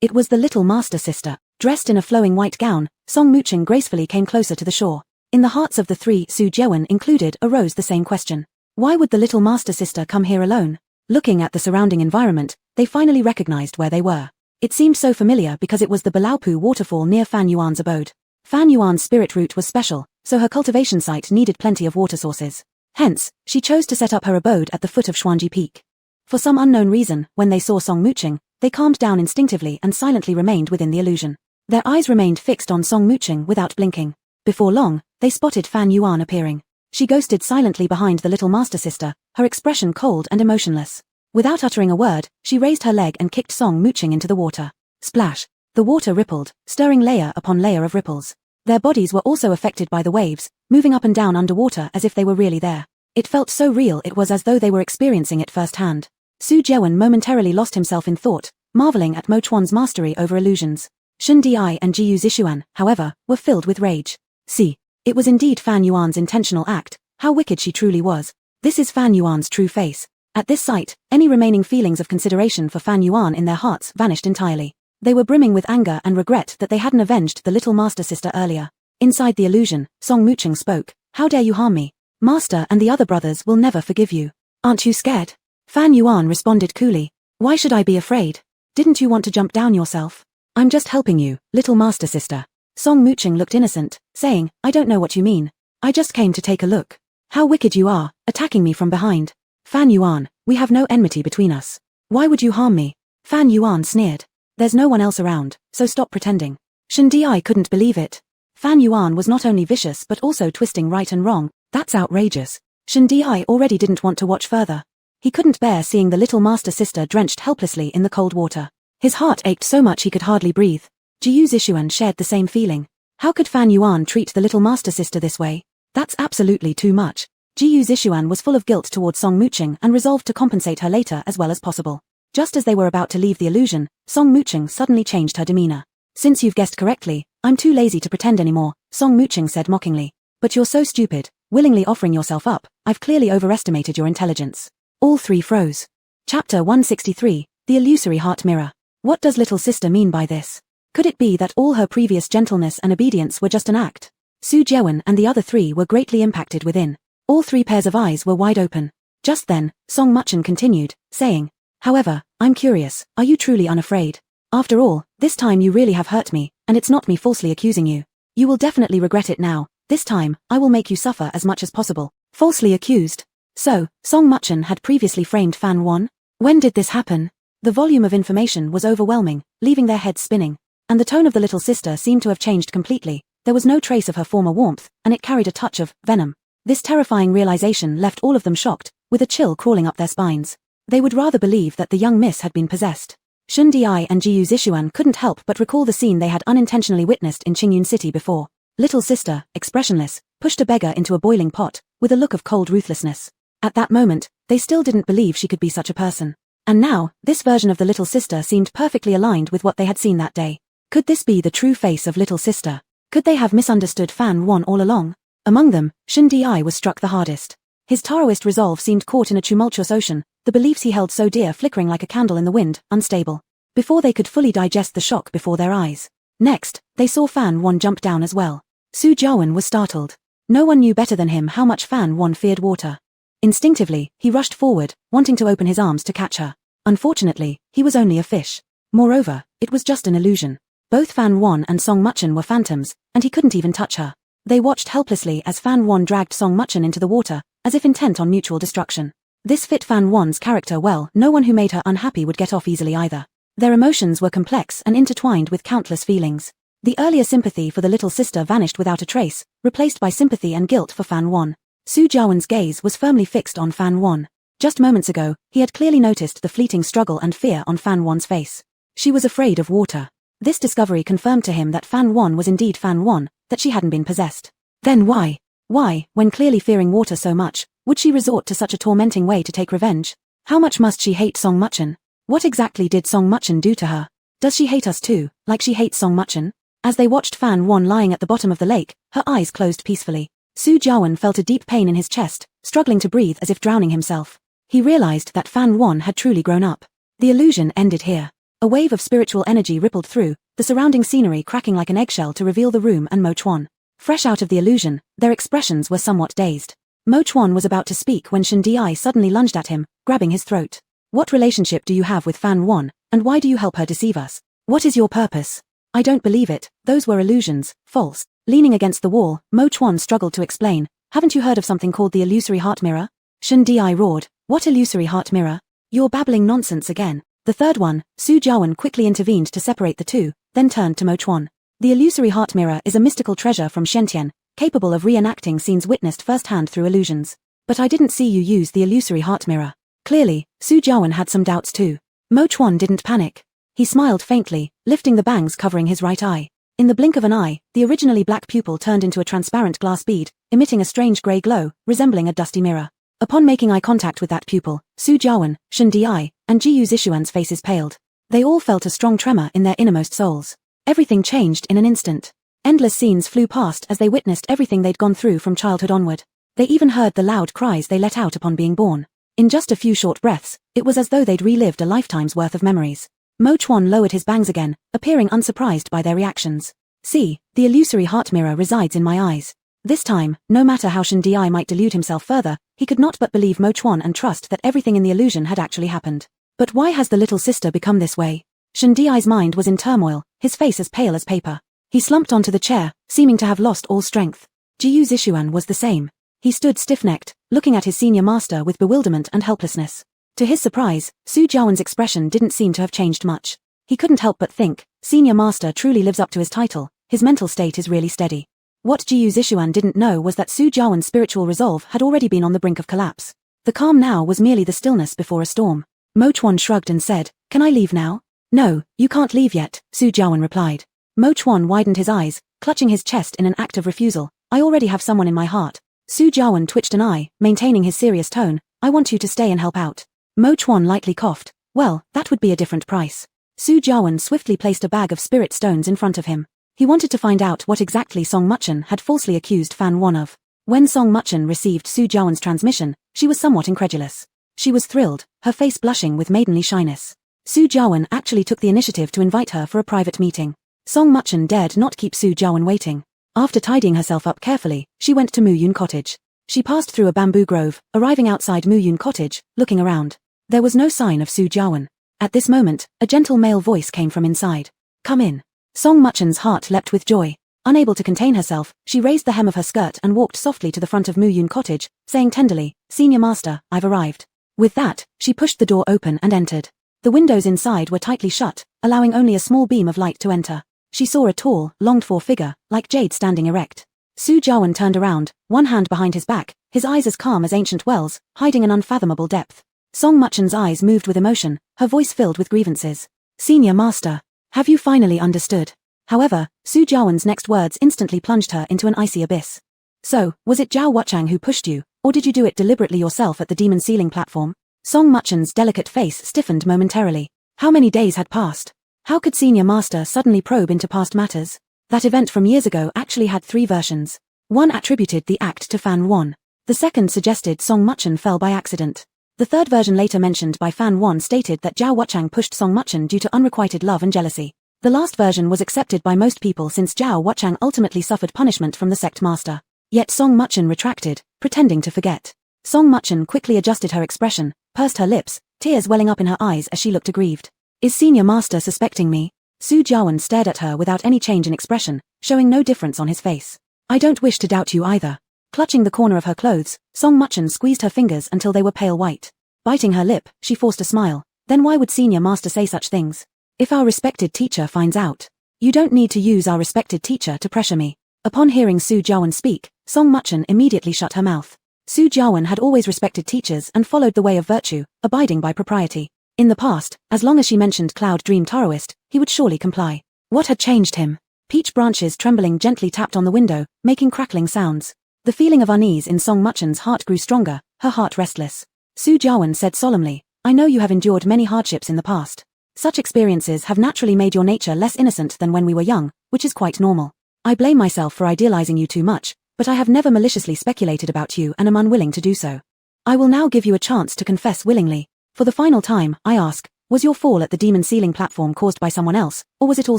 It was the little master sister. Dressed in a flowing white gown, Song Mucheng gracefully came closer to the shore. In the hearts of the 3 Su Jiawen included arose the same question. Why would the little master sister come here alone? Looking at the surrounding environment, they finally recognized where they were. It seemed so familiar because it was the Balaupu waterfall near Fan Yuan's abode. Fan Yuan's spirit root was special, so her cultivation site needed plenty of water sources. Hence, she chose to set up her abode at the foot of Xuanji Peak. For some unknown reason, when they saw Song Mucheng, they calmed down instinctively and silently remained within the illusion. Their eyes remained fixed on Song Mucheng without blinking. Before long, they spotted Fan Yuan appearing. She ghosted silently behind the little master sister, her expression cold and emotionless. Without uttering a word, she raised her leg and kicked Song Mucheng into the water. Splash! The water rippled, stirring layer upon layer of ripples. Their bodies were also affected by the waves, moving up and down underwater as if they were really there. It felt so real it was as though they were experiencing it firsthand. Su Jiawen momentarily lost himself in thought, marveling at Mochuan's mastery over illusions. Shen Di and Jiyu Zishuan, however, were filled with rage. See, it was indeed Fan Yuan's intentional act. How wicked she truly was. This is Fan Yuan's true face. At this sight, any remaining feelings of consideration for Fan Yuan in their hearts vanished entirely. They were brimming with anger and regret that they hadn't avenged the little master sister earlier. Inside the illusion, Song Mucheng spoke. "How dare you harm me? Master and the other brothers will never forgive you. Aren't you scared?" Fan Yuan responded coolly. "Why should I be afraid? Didn't you want to jump down yourself?" I'm just helping you, little master sister. Song Muching looked innocent, saying, I don't know what you mean. I just came to take a look. How wicked you are, attacking me from behind. Fan Yuan, we have no enmity between us. Why would you harm me? Fan Yuan sneered. There's no one else around, so stop pretending. Shen Di couldn't believe it. Fan Yuan was not only vicious but also twisting right and wrong. That's outrageous. Shen Di already didn't want to watch further. He couldn't bear seeing the little master sister drenched helplessly in the cold water. His heart ached so much he could hardly breathe. Jiyu Zishuan shared the same feeling. How could Fan Yuan treat the little master sister this way? That's absolutely too much. Jiyu Zishuan was full of guilt towards Song Muching and resolved to compensate her later as well as possible. Just as they were about to leave the illusion, Song Muching suddenly changed her demeanor. Since you've guessed correctly, I'm too lazy to pretend anymore, Song Muching said mockingly. But you're so stupid, willingly offering yourself up. I've clearly overestimated your intelligence. All three froze. Chapter 163, The Illusory Heart Mirror. What does little sister mean by this? Could it be that all her previous gentleness and obedience were just an act? Su Jewen and the other three were greatly impacted within. All three pairs of eyes were wide open. Just then, Song Muching continued, saying, However, I'm curious, are you truly unafraid? After all, this time you really have hurt me, and it's not me falsely accusing you. You will definitely regret it now. This time, I will make you suffer as much as possible. Falsely accused. So, Song Muching had previously framed Fan Yuan? When did this happen? The volume of information was overwhelming, leaving their heads spinning. And the tone of the little sister seemed to have changed completely. There was no trace of her former warmth, and it carried a touch of venom. This terrifying realization left all of them shocked, with a chill crawling up their spines. They would rather believe that the young miss had been possessed. Shun Di and Jiyu Zishuan couldn't help but recall the scene they had unintentionally witnessed in Qingyun City before. Little sister, expressionless, pushed a beggar into a boiling pot, with a look of cold ruthlessness. At that moment, they still didn't believe she could be such a person. And now, this version of the little sister seemed perfectly aligned with what they had seen that day. Could this be the true face of little sister? Could they have misunderstood Fan Yuan all along? Among them, Shun Di was struck the hardest. His Taoist resolve seemed caught in a tumultuous ocean, the beliefs he held so dear flickering like a candle in the wind, unstable. Before they could fully digest the shock before their eyes. Next, they saw Fan Yuan jump down as well. Su Jiawen was startled. No one knew better than him how much Fan Yuan feared water. Instinctively, he rushed forward, wanting to open his arms to catch her. Unfortunately, he was only a fish. Moreover, it was just an illusion. Both Fan Yuan and Song Muching were phantoms, and he couldn't even touch her. They watched helplessly as Fan Yuan dragged Song Muching into the water, as if intent on mutual destruction. This fit Fan Yuan's character well. No one who made her unhappy would get off easily either. Their emotions were complex and intertwined with countless feelings. The earlier sympathy for the little sister vanished without a trace, replaced by sympathy and guilt for Fan Yuan. Su Jiawen's gaze was firmly fixed on Fan Yuan. Just moments ago, he had clearly noticed the fleeting struggle and fear on Fan Yuan's face. She was afraid of water. This discovery confirmed to him that Fan Yuan was indeed Fan Yuan, that she hadn't been possessed. Then why, when clearly fearing water so much, would she resort to such a tormenting way to take revenge? How much must she hate Song Muching? What exactly did Song Muching do to her? Does she hate us too, like she hates Song Muching? As they watched Fan Yuan lying at the bottom of the lake, her eyes closed peacefully. Su Jiawen felt a deep pain in his chest, struggling to breathe as if drowning himself. He realized that Fan Yuan had truly grown up. The illusion ended here. A wave of spiritual energy rippled through, the surrounding scenery cracking like an eggshell to reveal the room and Mo Chuan. Fresh out of the illusion, their expressions were somewhat dazed. Mo Chuan was about to speak when Shen Di suddenly lunged at him, grabbing his throat. What relationship do you have with Fan Yuan, and why do you help her deceive us? What is your purpose? I don't believe it, those were illusions, false. Leaning against the wall, Mo Chuan struggled to explain. Haven't you heard of something called the illusory heart mirror? Shen Di roared. What illusory heart mirror? You're babbling nonsense again. The third one, Su Jiawen quickly intervened to separate the two, then turned to Mo Chuan. The illusory heart mirror is a mystical treasure from Shentian, capable of reenacting scenes witnessed firsthand through illusions. But I didn't see you use the illusory heart mirror. Clearly, Su Jiawen had some doubts too. Mo Chuan didn't panic. He smiled faintly, lifting the bangs covering his right eye. In the blink of an eye, the originally black pupil turned into a transparent glass bead, emitting a strange grey glow, resembling a dusty mirror. Upon making eye contact with that pupil, Su Jiawen, Shen Di, and Jiyu Zishuan's faces paled. They all felt a strong tremor in their innermost souls. Everything changed in an instant. Endless scenes flew past as they witnessed everything they'd gone through from childhood onward. They even heard the loud cries they let out upon being born. In just a few short breaths, it was as though they'd relived a lifetime's worth of memories. Mo Chuan lowered his bangs again, appearing unsurprised by their reactions. See, the illusory heart mirror resides in my eyes. This time, no matter how Shen Di might delude himself further, he could not but believe Mo Chuan and trust that everything in the illusion had actually happened. But why has the little sister become this way? Shen Di's mind was in turmoil, his face as pale as paper. He slumped onto the chair, seeming to have lost all strength. Jiyu Zishuan was the same. He stood stiff-necked, looking at his senior master with bewilderment and helplessness. To his surprise, Su Jiawen's expression didn't seem to have changed much. He couldn't help but think, senior master truly lives up to his title, his mental state is really steady. What Jiyu Zishuan didn't know was that Su Jiawen's spiritual resolve had already been on the brink of collapse. The calm now was merely the stillness before a storm. Mo Chuan shrugged and said, "Can I leave now?" "No, you can't leave yet," Su Jiawen replied. Mo Chuan widened his eyes, clutching his chest in an act of refusal. "I already have someone in my heart." Su Jiawen twitched an eye, maintaining his serious tone. "I want you to stay and help out." Mo Chuan lightly coughed. "Well, that would be a different price." Su Jiawen swiftly placed a bag of spirit stones in front of him. He wanted to find out what exactly Song Muchen had falsely accused Fan Wan of. When Song Muchen received Su Jiawen's transmission, she was somewhat incredulous. She was thrilled, her face blushing with maidenly shyness. Su Jiawen actually took the initiative to invite her for a private meeting. Song Muchen dared not keep Su Jiawen waiting. After tidying herself up carefully, she went to Mu Yun Cottage. She passed through a bamboo grove, arriving outside Mu Yun Cottage, looking around. There was no sign of Su Jiawen. At this moment, a gentle male voice came from inside. "Come in." Song Muchen's heart leapt with joy. Unable to contain herself, she raised the hem of her skirt and walked softly to the front of Mu Yun Cottage, saying tenderly, "Senior Master, I've arrived." With that, she pushed the door open and entered. The windows inside were tightly shut, allowing only a small beam of light to enter. She saw a tall, longed-for figure, like jade standing erect. Su Jiawen turned around, one hand behind his back, his eyes as calm as ancient wells, hiding an unfathomable depth. Song Muchen's eyes moved with emotion, her voice filled with grievances. "Senior Master, have you finally understood?" However, Su Jiawen's next words instantly plunged her into an icy abyss. "So, was it Zhao Wuchang who pushed you, or did you do it deliberately yourself at the demon ceiling platform?" Song Muchen's delicate face stiffened momentarily. How many days had passed? How could Senior Master suddenly probe into past matters? That event from years ago actually had 3 versions. One attributed the act to Fan Wan. The second suggested Song Muchen fell by accident. The third version later mentioned by Fan Wan stated that Zhao Wuchang pushed Song Muchen due to unrequited love and jealousy. The last version was accepted by most people since Zhao Wuchang ultimately suffered punishment from the sect master. Yet Song Muchen retracted, pretending to forget. Song Muchen quickly adjusted her expression, pursed her lips, tears welling up in her eyes as she looked aggrieved. "Is Senior Master suspecting me?" Su Jiawen stared at her without any change in expression, showing no difference on his face. "I don't wish to doubt you either." Clutching the corner of her clothes, Song Muchen squeezed her fingers until they were pale white. Biting her lip, she forced a smile. "Then why would Senior Master say such things? If our respected teacher finds out." "You don't need to use our respected teacher to pressure me." Upon hearing Su Jiawen speak, Song Muchen immediately shut her mouth. Su Jiawen had always respected teachers and followed the way of virtue, abiding by propriety. In the past, as long as she mentioned Cloud Dream Taoist, he would surely comply. What had changed him? Peach branches trembling gently tapped on the window, making crackling sounds. The feeling of unease in Song Muchen's heart grew stronger, her heart restless. Su Jiawen said solemnly, "I know you have endured many hardships in the past. Such experiences have naturally made your nature less innocent than when we were young, which is quite normal. I blame myself for idealizing you too much, but I have never maliciously speculated about you and am unwilling to do so. I will now give you a chance to confess willingly. For the final time, I ask, was your fall at the demon ceiling platform caused by someone else, or was it all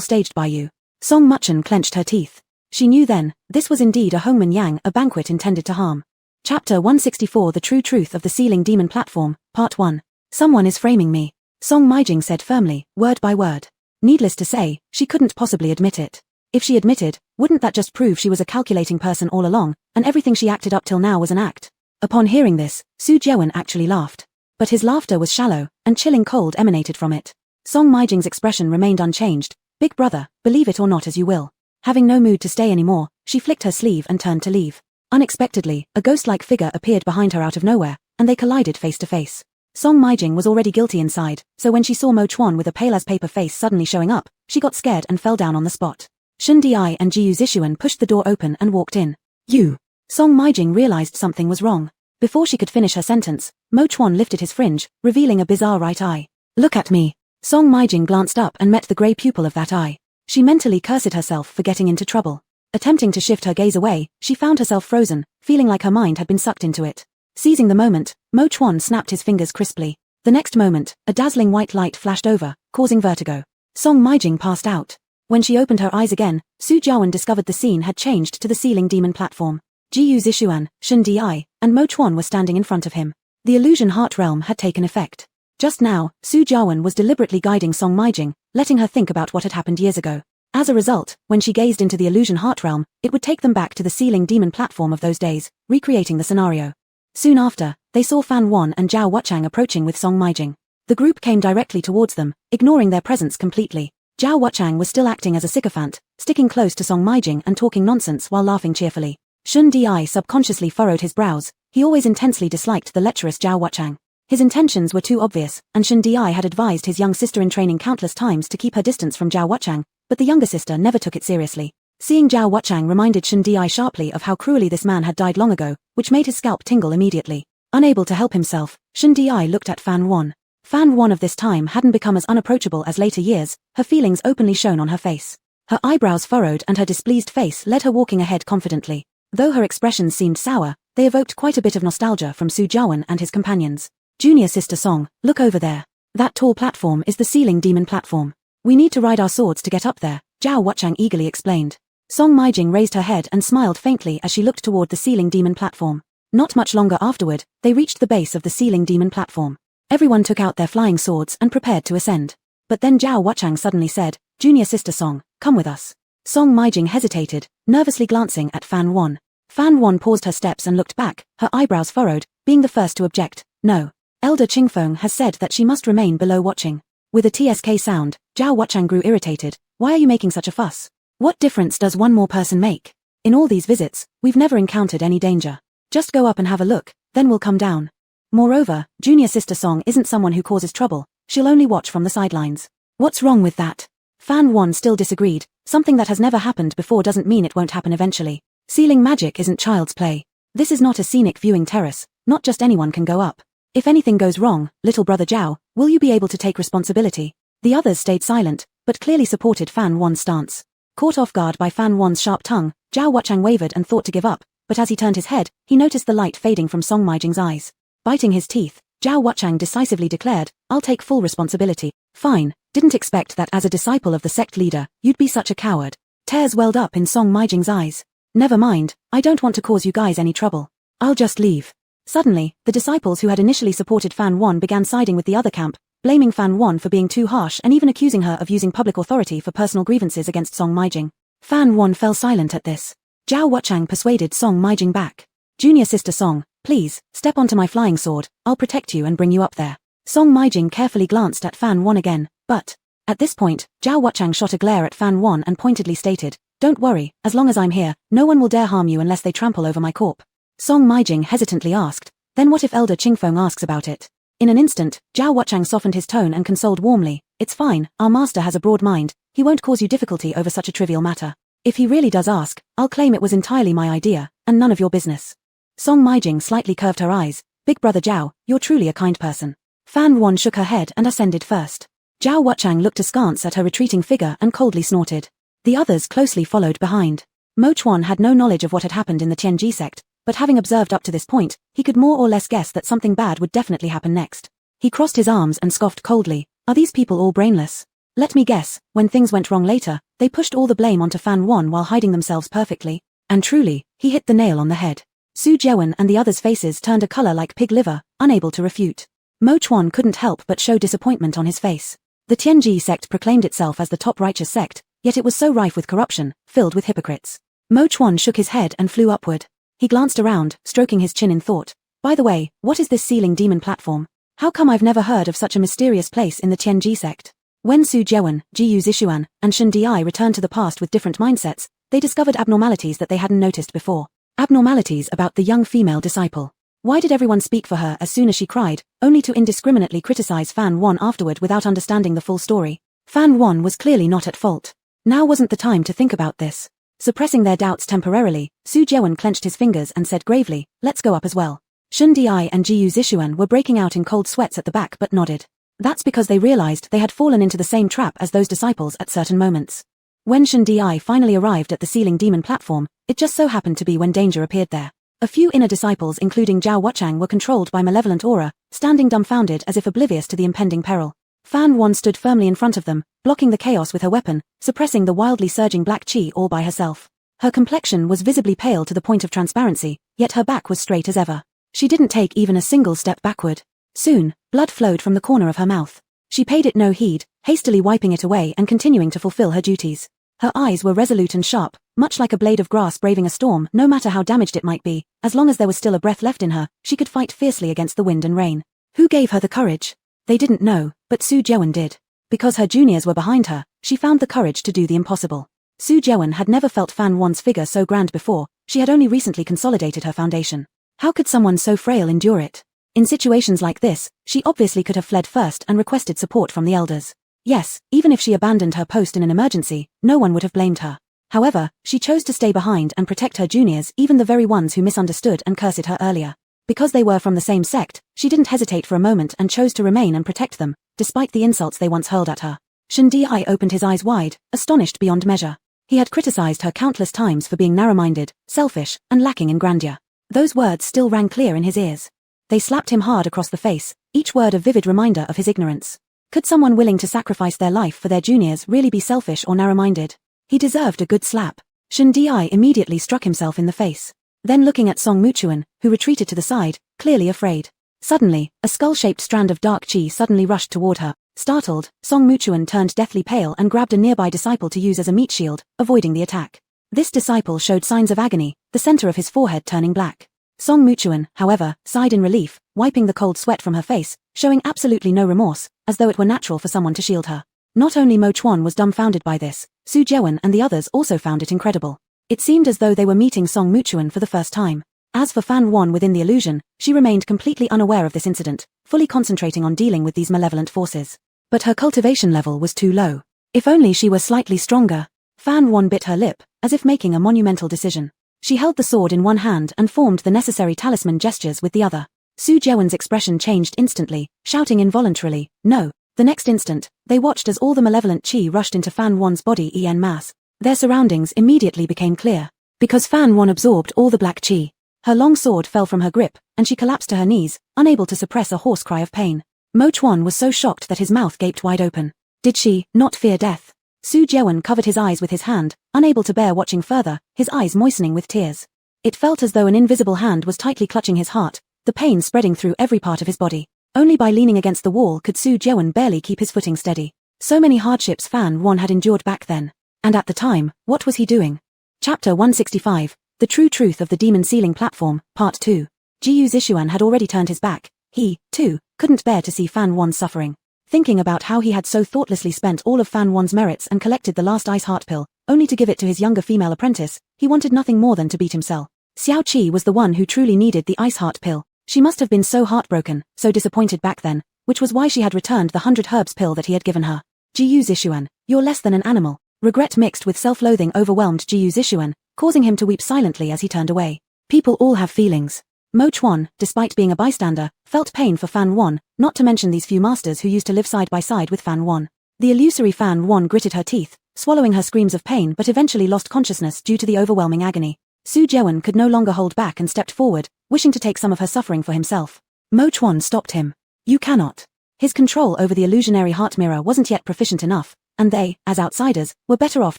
staged by you?" Song Muchen clenched her teeth. She knew then, this was indeed a Hongmen Yang, a banquet intended to harm. Chapter 164 The True Truth of the Ceiling Demon Platform, Part 1. "Someone is framing me," Song Meijing said firmly, word by word. Needless to say, she couldn't possibly admit it. If she admitted, wouldn't that just prove she was a calculating person all along, and everything she acted up till now was an act? Upon hearing this, Su Jiawen actually laughed. But his laughter was shallow, and chilling cold emanated from it. Song Meijing's expression remained unchanged. "Big brother, believe it or not as you will." Having no mood to stay anymore, she flicked her sleeve and turned to leave. Unexpectedly, a ghost-like figure appeared behind her out of nowhere, and they collided face to face. Song Meijing was already guilty inside, so when she saw Mo Chuan with a pale-as-paper face suddenly showing up, she got scared and fell down on the spot. Shen Di and Jiyu Zishuan pushed the door open and walked in. "You." Song Meijing realized something was wrong. Before she could finish her sentence, Mo Chuan lifted his fringe, revealing a bizarre right eye. "Look at me." Song Meijing glanced up and met the grey pupil of that eye. She mentally cursed herself for getting into trouble. Attempting to shift her gaze away, she found herself frozen, feeling like her mind had been sucked into it. Seizing the moment, Mo Chuan snapped his fingers crisply. The next moment, a dazzling white light flashed over, causing vertigo. Song Meijing passed out. When she opened her eyes again, Su Jiawen discovered the scene had changed to the ceiling demon platform. Jiyu Zishuan, Shen Di, and Mo Chuan were standing in front of him. The illusion heart realm had taken effect. Just now, Su Jiawen was deliberately guiding Song Meijing, letting her think about what had happened years ago. As a result, when she gazed into the illusion heart realm, it would take them back to the ceiling demon platform of those days, recreating the scenario. Soon after, they saw Fan Wan and Zhao Wuchang approaching with Song Maijing. The group came directly towards them, ignoring their presence completely. Zhao Wuchang was still acting as a sycophant, sticking close to Song Maijing and talking nonsense while laughing cheerfully. Shun Di subconsciously furrowed his brows. He always intensely disliked the lecherous Zhao Wuchang. His intentions were too obvious, and Shun Di had advised his young sister-in-training countless times to keep her distance from Zhao Wuchang, but the younger sister never took it seriously. Seeing Zhao Wuchang reminded Shun Di sharply of how cruelly this man had died long ago, which made his scalp tingle immediately. Unable to help himself, Shun Di looked at Fan Wan. Fan Wan of this time hadn't become as unapproachable as later years, her feelings openly shown on her face. Her eyebrows furrowed and her displeased face led her walking ahead confidently. Though her expressions seemed sour, they evoked quite a bit of nostalgia from Su Jiawen and his companions. Junior sister Song, look over there. That tall platform is the ceiling demon platform. We need to ride our swords to get up there, Zhao Wuchang eagerly explained. Song Maijing raised her head and smiled faintly as she looked toward the ceiling demon platform. Not much longer afterward, they reached the base of the ceiling demon platform. Everyone took out their flying swords and prepared to ascend. But then Zhao Wuchang suddenly said, Junior sister Song, come with us. Song Maijing hesitated, nervously glancing at Fan Wan. Fan Wan paused her steps and looked back, her eyebrows furrowed, being the first to object. No. Elder Qingfeng has said that she must remain below watching. With a TSK sound, Zhao Wuchang grew irritated. Why are you making such a fuss? What difference does one more person make? In all these visits, we've never encountered any danger. Just go up and have a look, then we'll come down. Moreover, junior sister Song isn't someone who causes trouble, she'll only watch from the sidelines. What's wrong with that? Fan Wan still disagreed. Something that has never happened before doesn't mean it won't happen eventually. Ceiling magic isn't child's play. This is not a scenic viewing terrace, not just anyone can go up. If anything goes wrong, little brother Zhao, will you be able to take responsibility? The others stayed silent, but clearly supported Fan Wan's stance. Caught off guard by Fan Wan's sharp tongue, Zhao Wuchang wavered and thought to give up, but as he turned his head, he noticed the light fading from Song Maijing's eyes. Biting his teeth, Zhao Wuchang decisively declared, I'll take full responsibility. Fine, didn't expect that as a disciple of the sect leader, you'd be such a coward. Tears welled up in Song Maijing's eyes. Never mind, I don't want to cause you guys any trouble. I'll just leave. Suddenly, the disciples who had initially supported Fan Wan began siding with the other camp, blaming Fan Wan for being too harsh and even accusing her of using public authority for personal grievances against Song Maijing. Fan Wan fell silent at this. Zhao Wuchang persuaded Song Maijing back. Junior sister Song, please, step onto my flying sword, I'll protect you and bring you up there. Song Maijing carefully glanced at Fan Wan again, but at this point, Zhao Wuchang shot a glare at Fan Wan and pointedly stated, don't worry, as long as I'm here, no one will dare harm you unless they trample over my corpse. Song Maijing hesitantly asked, then what if Elder Qingfeng asks about it? In an instant, Zhao Wuchang softened his tone and consoled warmly, it's fine, our master has a broad mind, he won't cause you difficulty over such a trivial matter. If he really does ask, I'll claim it was entirely my idea, and none of your business. Song Maijing slightly curved her eyes, big brother Zhao, you're truly a kind person. Fan Wan shook her head and ascended first. Zhao Wuchang looked askance at her retreating figure and coldly snorted. The others closely followed behind. Mo Chuan had no knowledge of what had happened in the Tianji sect, but having observed up to this point, he could more or less guess that something bad would definitely happen next. He crossed his arms and scoffed coldly, are these people all brainless? Let me guess, when things went wrong later, they pushed all the blame onto Fan Wan while hiding themselves perfectly. And truly, he hit the nail on the head. Su Jiawen and the others' faces turned a color like pig liver, unable to refute. Mo Chuan couldn't help but show disappointment on his face. The Tianji sect proclaimed itself as the top righteous sect, yet it was so rife with corruption, filled with hypocrites. Mo Chuan shook his head and flew upward. He glanced around, stroking his chin in thought. By the way, what is this ceiling demon platform? How come I've never heard of such a mysterious place in the Tianji sect? When Su Jiawen, Jiyu Zishuan, and Shun Di returned to the past with different mindsets, they discovered abnormalities that they hadn't noticed before. Abnormalities about the young female disciple. Why did everyone speak for her as soon as she cried, only to indiscriminately criticize Fan Wan afterward without understanding the full story? Fan Wan was clearly not at fault. Now wasn't the time to think about this. Suppressing their doubts temporarily, Su Jiawen clenched his fingers and said gravely, let's go up as well. Shun Di and Jiyu Zishuan were breaking out in cold sweats at the back but nodded. That's because they realized they had fallen into the same trap as those disciples at certain moments. When Shun Di finally arrived at the ceiling demon platform, it just so happened to be when danger appeared there. A few inner disciples including Zhao Wuchang were controlled by malevolent aura, standing dumbfounded as if oblivious to the impending peril. Fan Wan stood firmly in front of them, blocking the chaos with her weapon, suppressing the wildly surging black qi all by herself. Her complexion was visibly pale to the point of transparency, yet her back was straight as ever. She didn't take even a single step backward. Soon, blood flowed from the corner of her mouth. She paid it no heed, hastily wiping it away and continuing to fulfill her duties. Her eyes were resolute and sharp, much like a blade of grass braving a storm. No matter how damaged it might be, as long as there was still a breath left in her, she could fight fiercely against the wind and rain. Who gave her the courage? They didn't know, but Su Jeon did. Because her juniors were behind her, she found the courage to do the impossible. Su Jeon had never felt Fan Won's figure so grand before. She had only recently consolidated her foundation. How could someone so frail endure it? In situations like this, she obviously could have fled first and requested support from the elders. Yes, even if she abandoned her post in an emergency, no one would have blamed her. However, she chose to stay behind and protect her juniors, even the very ones who misunderstood and cursed her earlier. Because they were from the same sect, she didn't hesitate for a moment and chose to remain and protect them, despite the insults they once hurled at her. Shen Di opened his eyes wide, astonished beyond measure. He had criticized her countless times for being narrow-minded, selfish, and lacking in grandeur. Those words still rang clear in his ears. They slapped him hard across the face, each word a vivid reminder of his ignorance. Could someone willing to sacrifice their life for their juniors really be selfish or narrow-minded? He deserved a good slap. Shen Di immediately struck himself in the face. Then looking at Song Muchuan, who retreated to the side, clearly afraid. Suddenly, a skull-shaped strand of dark chi suddenly rushed toward her. Startled, Song Muchuan turned deathly pale and grabbed a nearby disciple to use as a meat shield, avoiding the attack. This disciple showed signs of agony, the center of his forehead turning black. Song Muchuan, however, sighed in relief, wiping the cold sweat from her face, showing absolutely no remorse, as though it were natural for someone to shield her. Not only Mo Chuan was dumbfounded by this, Su Jeon and the others also found it incredible. It seemed as though they were meeting Song Muchuan for the first time. As for Fan Won within the illusion, she remained completely unaware of this incident, fully concentrating on dealing with these malevolent forces. But her cultivation level was too low. If only she were slightly stronger. Fan Won bit her lip, as if making a monumental decision. She held the sword in one hand and formed the necessary talisman gestures with the other. Su Jeon's expression changed instantly, shouting involuntarily, "No." The next instant, they watched as all the malevolent chi rushed into Fan Won's body en masse. Their surroundings immediately became clear. Because Fan Won absorbed all the black chi. Her long sword fell from her grip, and she collapsed to her knees, unable to suppress a hoarse cry of pain. Mo Chuan was so shocked that his mouth gaped wide open. Did she not fear death? Su Jeon covered his eyes with his hand, unable to bear watching further, his eyes moistening with tears. It felt as though an invisible hand was tightly clutching his heart, the pain spreading through every part of his body. Only by leaning against the wall could Su Jeon barely keep his footing steady. So many hardships Fan Won had endured back then. And at the time, what was he doing? Chapter 165, The True Truth of the Demon Ceiling Platform, Part 2. Jiyu Zishuan had already turned his back. He, too, couldn't bear to see Fan Won suffering. Thinking about how he had so thoughtlessly spent all of Fan Won's merits and collected the last ice heart pill, only to give it to his younger female apprentice, he wanted nothing more than to beat himself. Xiao Qi was the one who truly needed the ice heart pill. She must have been so heartbroken, so disappointed back then, which was why she had returned the 100 herbs pill that he had given her. Jiyu Zishuan, you're less than an animal. Regret mixed with self-loathing overwhelmed Jiyu Zishuan, causing him to weep silently as he turned away. People all have feelings. Mo Chuan, despite being a bystander, felt pain for Fan Won, not to mention these few masters who used to live side by side with Fan Won. The illusory Fan Won gritted her teeth, swallowing her screams of pain but eventually lost consciousness due to the overwhelming agony. Su Jeon could no longer hold back and stepped forward, wishing to take some of her suffering for himself. Mo Chuan stopped him. You cannot. His control over the illusionary heart mirror wasn't yet proficient enough, and they, as outsiders, were better off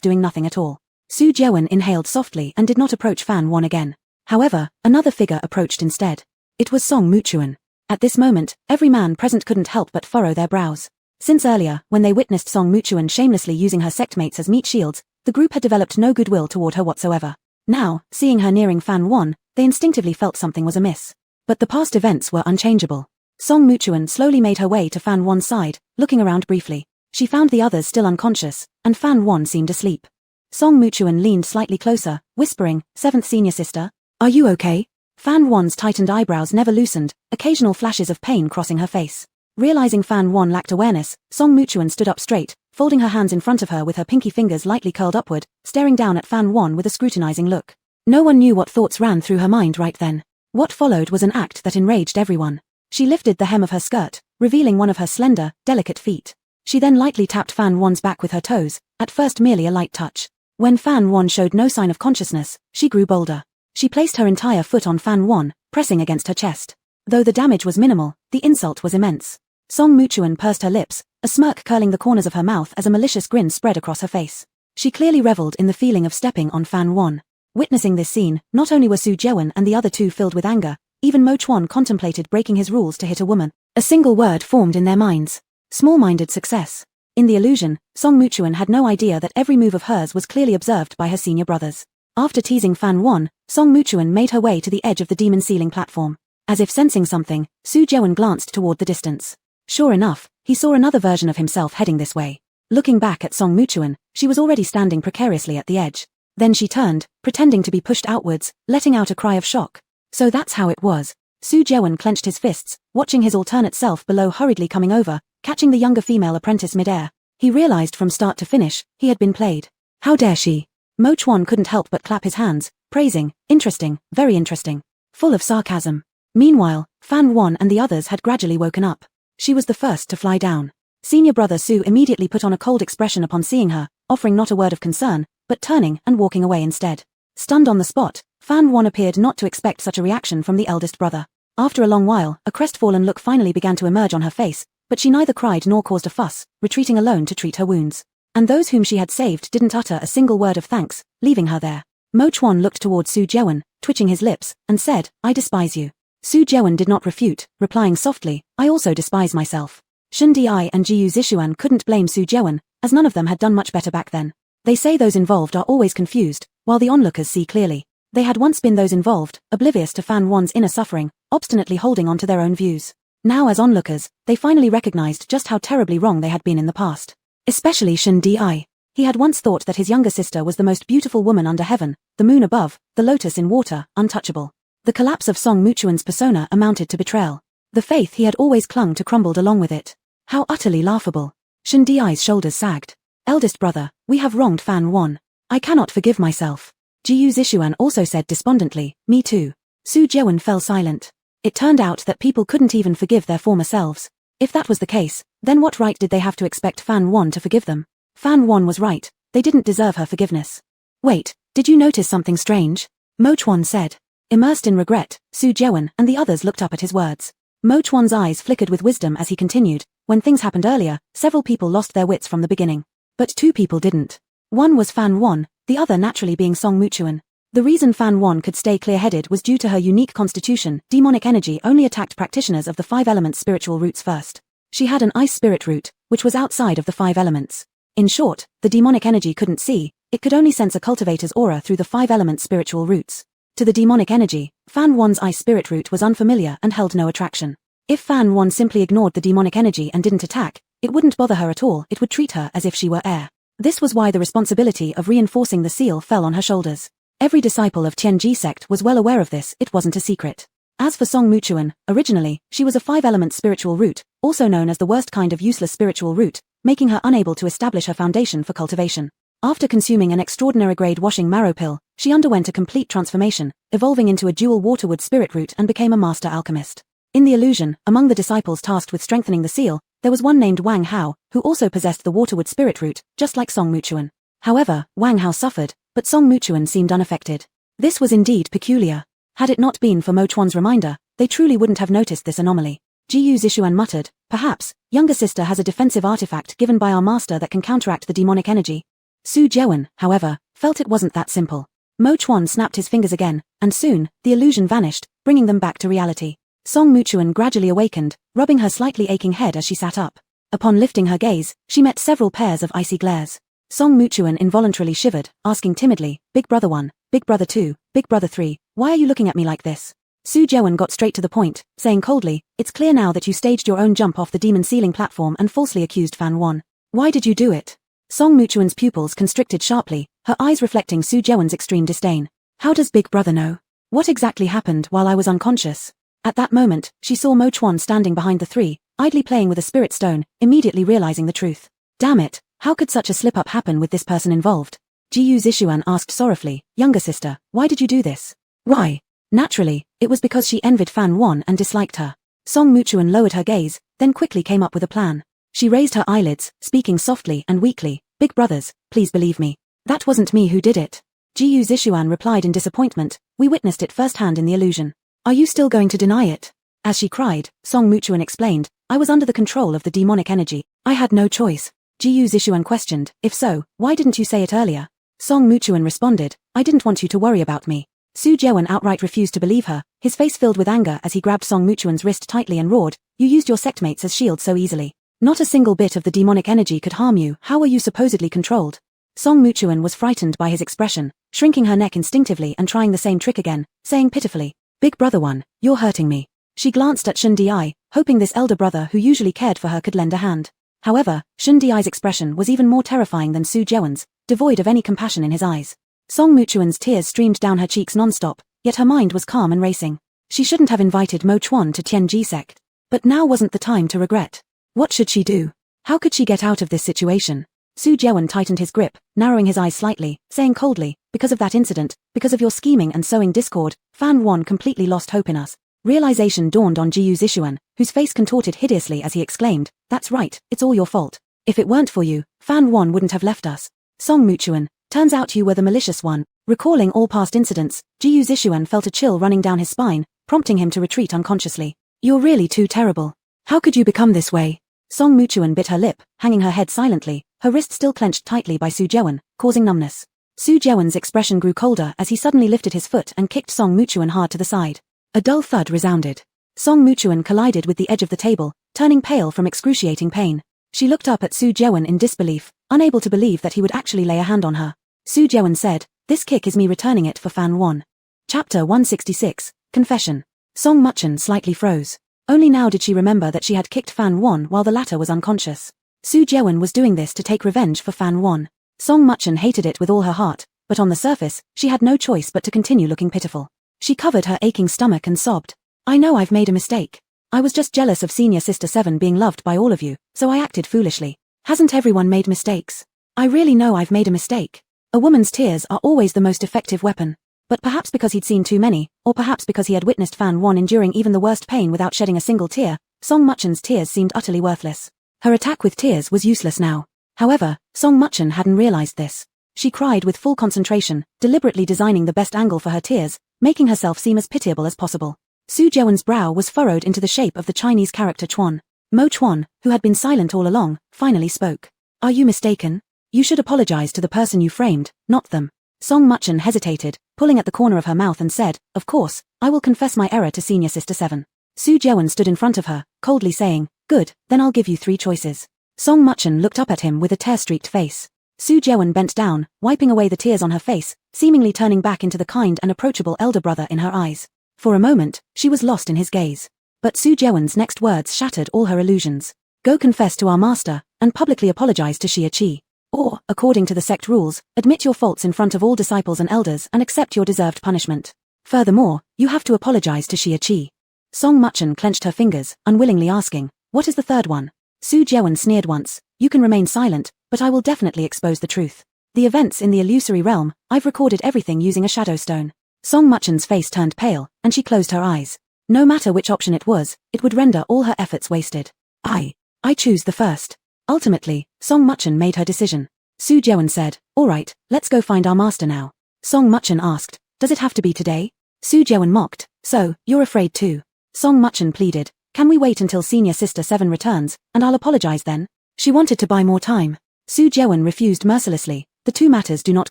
doing nothing at all. Su Jeon inhaled softly and did not approach Fan Won again. However, another figure approached instead. It was Song Muchuan. At this moment, every man present couldn't help but furrow their brows. Since earlier, when they witnessed Song Muchuan shamelessly using her sectmates as meat shields, the group had developed no goodwill toward her whatsoever. Now, seeing her nearing Fan Won, they instinctively felt something was amiss. But the past events were unchangeable. Song Muchuan slowly made her way to Fan Won's side, looking around briefly. She found the others still unconscious, and Fan Won seemed asleep. Song Muchuan leaned slightly closer, whispering, "Seventh senior sister? Are you okay?" Fan Won's tightened eyebrows never loosened, occasional flashes of pain crossing her face. Realizing Fan Won lacked awareness, Song Muchuan stood up straight, folding her hands in front of her with her pinky fingers lightly curled upward, staring down at Fan Won with a scrutinizing look. No one knew what thoughts ran through her mind right then. What followed was an act that enraged everyone. She lifted the hem of her skirt, revealing one of her slender, delicate feet. She then lightly tapped Fan Won's back with her toes, at first merely a light touch. When Fan Won showed no sign of consciousness, she grew bolder. She placed her entire foot on Fan Won, pressing against her chest. Though the damage was minimal, the insult was immense. Song Muchuan pursed her lips, a smirk curling the corners of her mouth as a malicious grin spread across her face. She clearly reveled in the feeling of stepping on Fan Won. Witnessing this scene, not only were Su Jeon and the other two filled with anger, even Mo Chuan contemplated breaking his rules to hit a woman. A single word formed in their minds. Small-minded success. In the illusion, Song Mutuan had no idea that every move of hers was clearly observed by her senior brothers. After teasing Fan Won, Song Mutuan made her way to the edge of the demon ceiling platform. As if sensing something, Su Jeon glanced toward the distance. Sure enough, he saw another version of himself heading this way. Looking back at Song Mutuan, she was already standing precariously at the edge. Then she turned, pretending to be pushed outwards, letting out a cry of shock. So that's how it was. Su Jeon clenched his fists, watching his alternate self below hurriedly coming over, catching the younger female apprentice midair. He realized from start to finish, he had been played. How dare she? Mo Chuan couldn't help but clap his hands, praising, interesting, very interesting. Full of sarcasm. Meanwhile, Fan Won and the others had gradually woken up. She was the first to fly down. Senior brother Su immediately put on a cold expression upon seeing her, offering not a word of concern, but turning and walking away instead. Stunned on the spot, Fan Won appeared not to expect such a reaction from the eldest brother. After a long while, a crestfallen look finally began to emerge on her face, but she neither cried nor caused a fuss, retreating alone to treat her wounds. And those whom she had saved didn't utter a single word of thanks, leaving her there. Mo Chuan looked towards Su Jeon, twitching his lips, and said, I despise you. Su Jeon did not refute, replying softly, I also despise myself. Shun Di and Jiu Zishuan couldn't blame Su Jeon, as none of them had done much better back then. They say those involved are always confused, while the onlookers see clearly. They had once been those involved, oblivious to Fan Won's inner suffering, obstinately holding on to their own views. Now as onlookers, they finally recognized just how terribly wrong they had been in the past. Especially Shun Di. He had once thought that his younger sister was the most beautiful woman under heaven, the moon above, the lotus in water, untouchable. The collapse of Song Mutuan's persona amounted to betrayal. The faith he had always clung to crumbled along with it. How utterly laughable. Shun Di's shoulders sagged. Eldest brother, we have wronged Fan Won. I cannot forgive myself. Jiu Zishuan also said despondently, me too. Su Jeon fell silent. It turned out that people couldn't even forgive their former selves. If that was the case, then what right did they have to expect Fan Won to forgive them? Fan Won was right, they didn't deserve her forgiveness. Wait, did you notice something strange? Mo Chuan said. Immersed in regret, Su Jeon and the others looked up at his words. Mo Chuan's eyes flickered with wisdom as he continued, when things happened earlier, several people lost their wits from the beginning. But two people didn't. One was Fan Won, the other naturally being Song Mutuan. The reason Fan Won could stay clear-headed was due to her unique constitution. Demonic energy only attacked practitioners of the 5 elements spiritual roots first. She had an ice spirit root, which was outside of the 5 elements. In short, the demonic energy couldn't see, it could only sense a cultivator's aura through the 5 element spiritual roots. To the demonic energy, Fan Won's ice spirit root was unfamiliar and held no attraction. If Fan Won simply ignored the demonic energy and didn't attack, it wouldn't bother her at all, it would treat her as if she were air. This was why the responsibility of reinforcing the seal fell on her shoulders. Every disciple of Tianji sect was well aware of this, it wasn't a secret. As for Song Mutuan, originally, she was a 5-element spiritual root, also known as the worst kind of useless spiritual root, making her unable to establish her foundation for cultivation. After consuming an extraordinary grade washing marrow pill, she underwent a complete transformation, evolving into a dual waterwood spirit root and became a master alchemist. In the illusion, among the disciples tasked with strengthening the seal, there was one named Wang Hao, who also possessed the waterwood spirit root, just like Song Mutuan. However, Wang Hao suffered, but Song Mutuan seemed unaffected. This was indeed peculiar. Had it not been for Mo Chuan's reminder, they truly wouldn't have noticed this anomaly. Jiu Zishuan muttered, perhaps, younger sister has a defensive artifact given by our master that can counteract the demonic energy. Su Jeon, however, felt it wasn't that simple. Mo Chuan snapped his fingers again, and soon, the illusion vanished, bringing them back to reality. Song Mutuan gradually awakened, rubbing her slightly aching head as she sat up. Upon lifting her gaze, she met several pairs of icy glares. Song Mutuan involuntarily shivered, asking timidly, Big Brother 1, Big Brother 2, Big Brother 3, why are you looking at me like this? Su Jeon got straight to the point, saying coldly, it's clear now that you staged your own jump off the demon ceiling platform and falsely accused Fan Won. Why did you do it? Song Mutuan's pupils constricted sharply, her eyes reflecting Su Jeon's extreme disdain. How does Big Brother know? What exactly happened while I was unconscious? At that moment, she saw Mo Chuan standing behind the 3, idly playing with a spirit stone, immediately realizing the truth. Damn it, how could such a slip-up happen with this person involved? Jiu Zishuan asked sorrowfully, younger sister, why did you do this? Why? Naturally, it was because she envied Fan Won and disliked her. Song Mutuan lowered her gaze, then quickly came up with a plan. She raised her eyelids, speaking softly and weakly, Big brothers, please believe me. That wasn't me who did it. Jiu Zishuan replied in disappointment, we witnessed it firsthand in the illusion. Are you still going to deny it? As she cried, Song Mutuan explained, I was under the control of the demonic energy. I had no choice. Jiu Zishuan questioned, if so, why didn't you say it earlier? Song Mutuan responded, I didn't want you to worry about me. Su Jeon outright refused to believe her, his face filled with anger as he grabbed Song Mutuan's wrist tightly and roared, you used your sectmates as shields so easily. Not a single bit of the demonic energy could harm you. How were you supposedly controlled? Song Mutuan was frightened by his expression, shrinking her neck instinctively and trying the same trick again, saying pitifully, "Big brother one, you're hurting me." She glanced at Shun Di, hoping this elder brother who usually cared for her could lend a hand. However, Shun Di's expression was even more terrifying than Su Jeon's, devoid of any compassion in his eyes. Song Mutuan's tears streamed down her cheeks non-stop, yet her mind was calm and racing. She shouldn't have invited Mo Chuan to Tianji sect. But now wasn't the time to regret. What should she do? How could she get out of this situation? Su Jeon tightened his grip, narrowing his eyes slightly, saying coldly, "Because of that incident, because of your scheming and sowing discord, Fan Wan completely lost hope in us." Realization dawned on Jiyu Zishuan, whose face contorted hideously as he exclaimed, "That's right, it's all your fault. If it weren't for you, Fan Wan wouldn't have left us." Song Mutuan, turns out you were the malicious one. Recalling all past incidents, Jiyu Zishuan felt a chill running down his spine, prompting him to retreat unconsciously. "You're really too terrible. How could you become this way?" Song Mutuan bit her lip, hanging her head silently, her wrist still clenched tightly by Su Jeon, causing numbness. Su Jeon's expression grew colder as he suddenly lifted his foot and kicked Song Mutuan hard to the side. A dull thud resounded. Song Mutuan collided with the edge of the table, turning pale from excruciating pain. She looked up at Su Jeon in disbelief, unable to believe that he would actually lay a hand on her. Su Jeon said, "This kick is me returning it for Fan Wan." Chapter 166, Confession. Song Muchen slightly froze. Only now did she remember that she had kicked Fan Wan while the latter was unconscious. Su Jeon was doing this to take revenge for Fan Wan. Song Muchen hated it with all her heart, but on the surface, she had no choice but to continue looking pitiful. She covered her aching stomach and sobbed. "I know I've made a mistake. I was just jealous of Senior Sister 7 being loved by all of you, so I acted foolishly. Hasn't everyone made mistakes? I really know I've made a mistake." A woman's tears are always the most effective weapon. But perhaps because he'd seen too many, or perhaps because he had witnessed Fan Wan enduring even the worst pain without shedding a single tear, Song Muchen's tears seemed utterly worthless. Her attack with tears was useless now. However, Song Muchen hadn't realized this. She cried with full concentration, deliberately designing the best angle for her tears, making herself seem as pitiable as possible. Su Jeon's brow was furrowed into the shape of the Chinese character Chuan. Mo Chuan, who had been silent all along, finally spoke. "Are you mistaken? You should apologize to the person you framed, not them." Song Muchen hesitated, pulling at the corner of her mouth and said, "Of course, I will confess my error to Senior Sister 7. Su Jeon stood in front of her, coldly saying, "Good, then I'll give you 3 choices." Song Muchen looked up at him with a tear-streaked face. Su Jeon bent down, wiping away the tears on her face, seemingly turning back into the kind and approachable elder brother in her eyes. For a moment, she was lost in his gaze. But Su Jeon's next words shattered all her illusions. "Go confess to our master, and publicly apologize to Xia Qi. Or, according to the sect rules, admit your faults in front of all disciples and elders and accept your deserved punishment. Furthermore, you have to apologize to Xia Qi." Song Muchen clenched her fingers, unwillingly asking, "What is the third one?" Su Jeon sneered once, "You can remain silent, but I will definitely expose the truth. The events in the illusory realm, I've recorded everything using a shadow stone." Song Muchen's face turned pale, and she closed her eyes. No matter which option it was, it would render all her efforts wasted. I choose the first." Ultimately, Song Muchen made her decision. Su Jeon said, "All right, let's go find our master now." Song Muchen asked, "Does it have to be today?" Su Jeon mocked, "So, you're afraid too?" Song Muchen pleaded, "Can we wait until Senior Sister 7 returns, and I'll apologize then?" She wanted to buy more time. Su Jeon refused mercilessly, "The two matters do not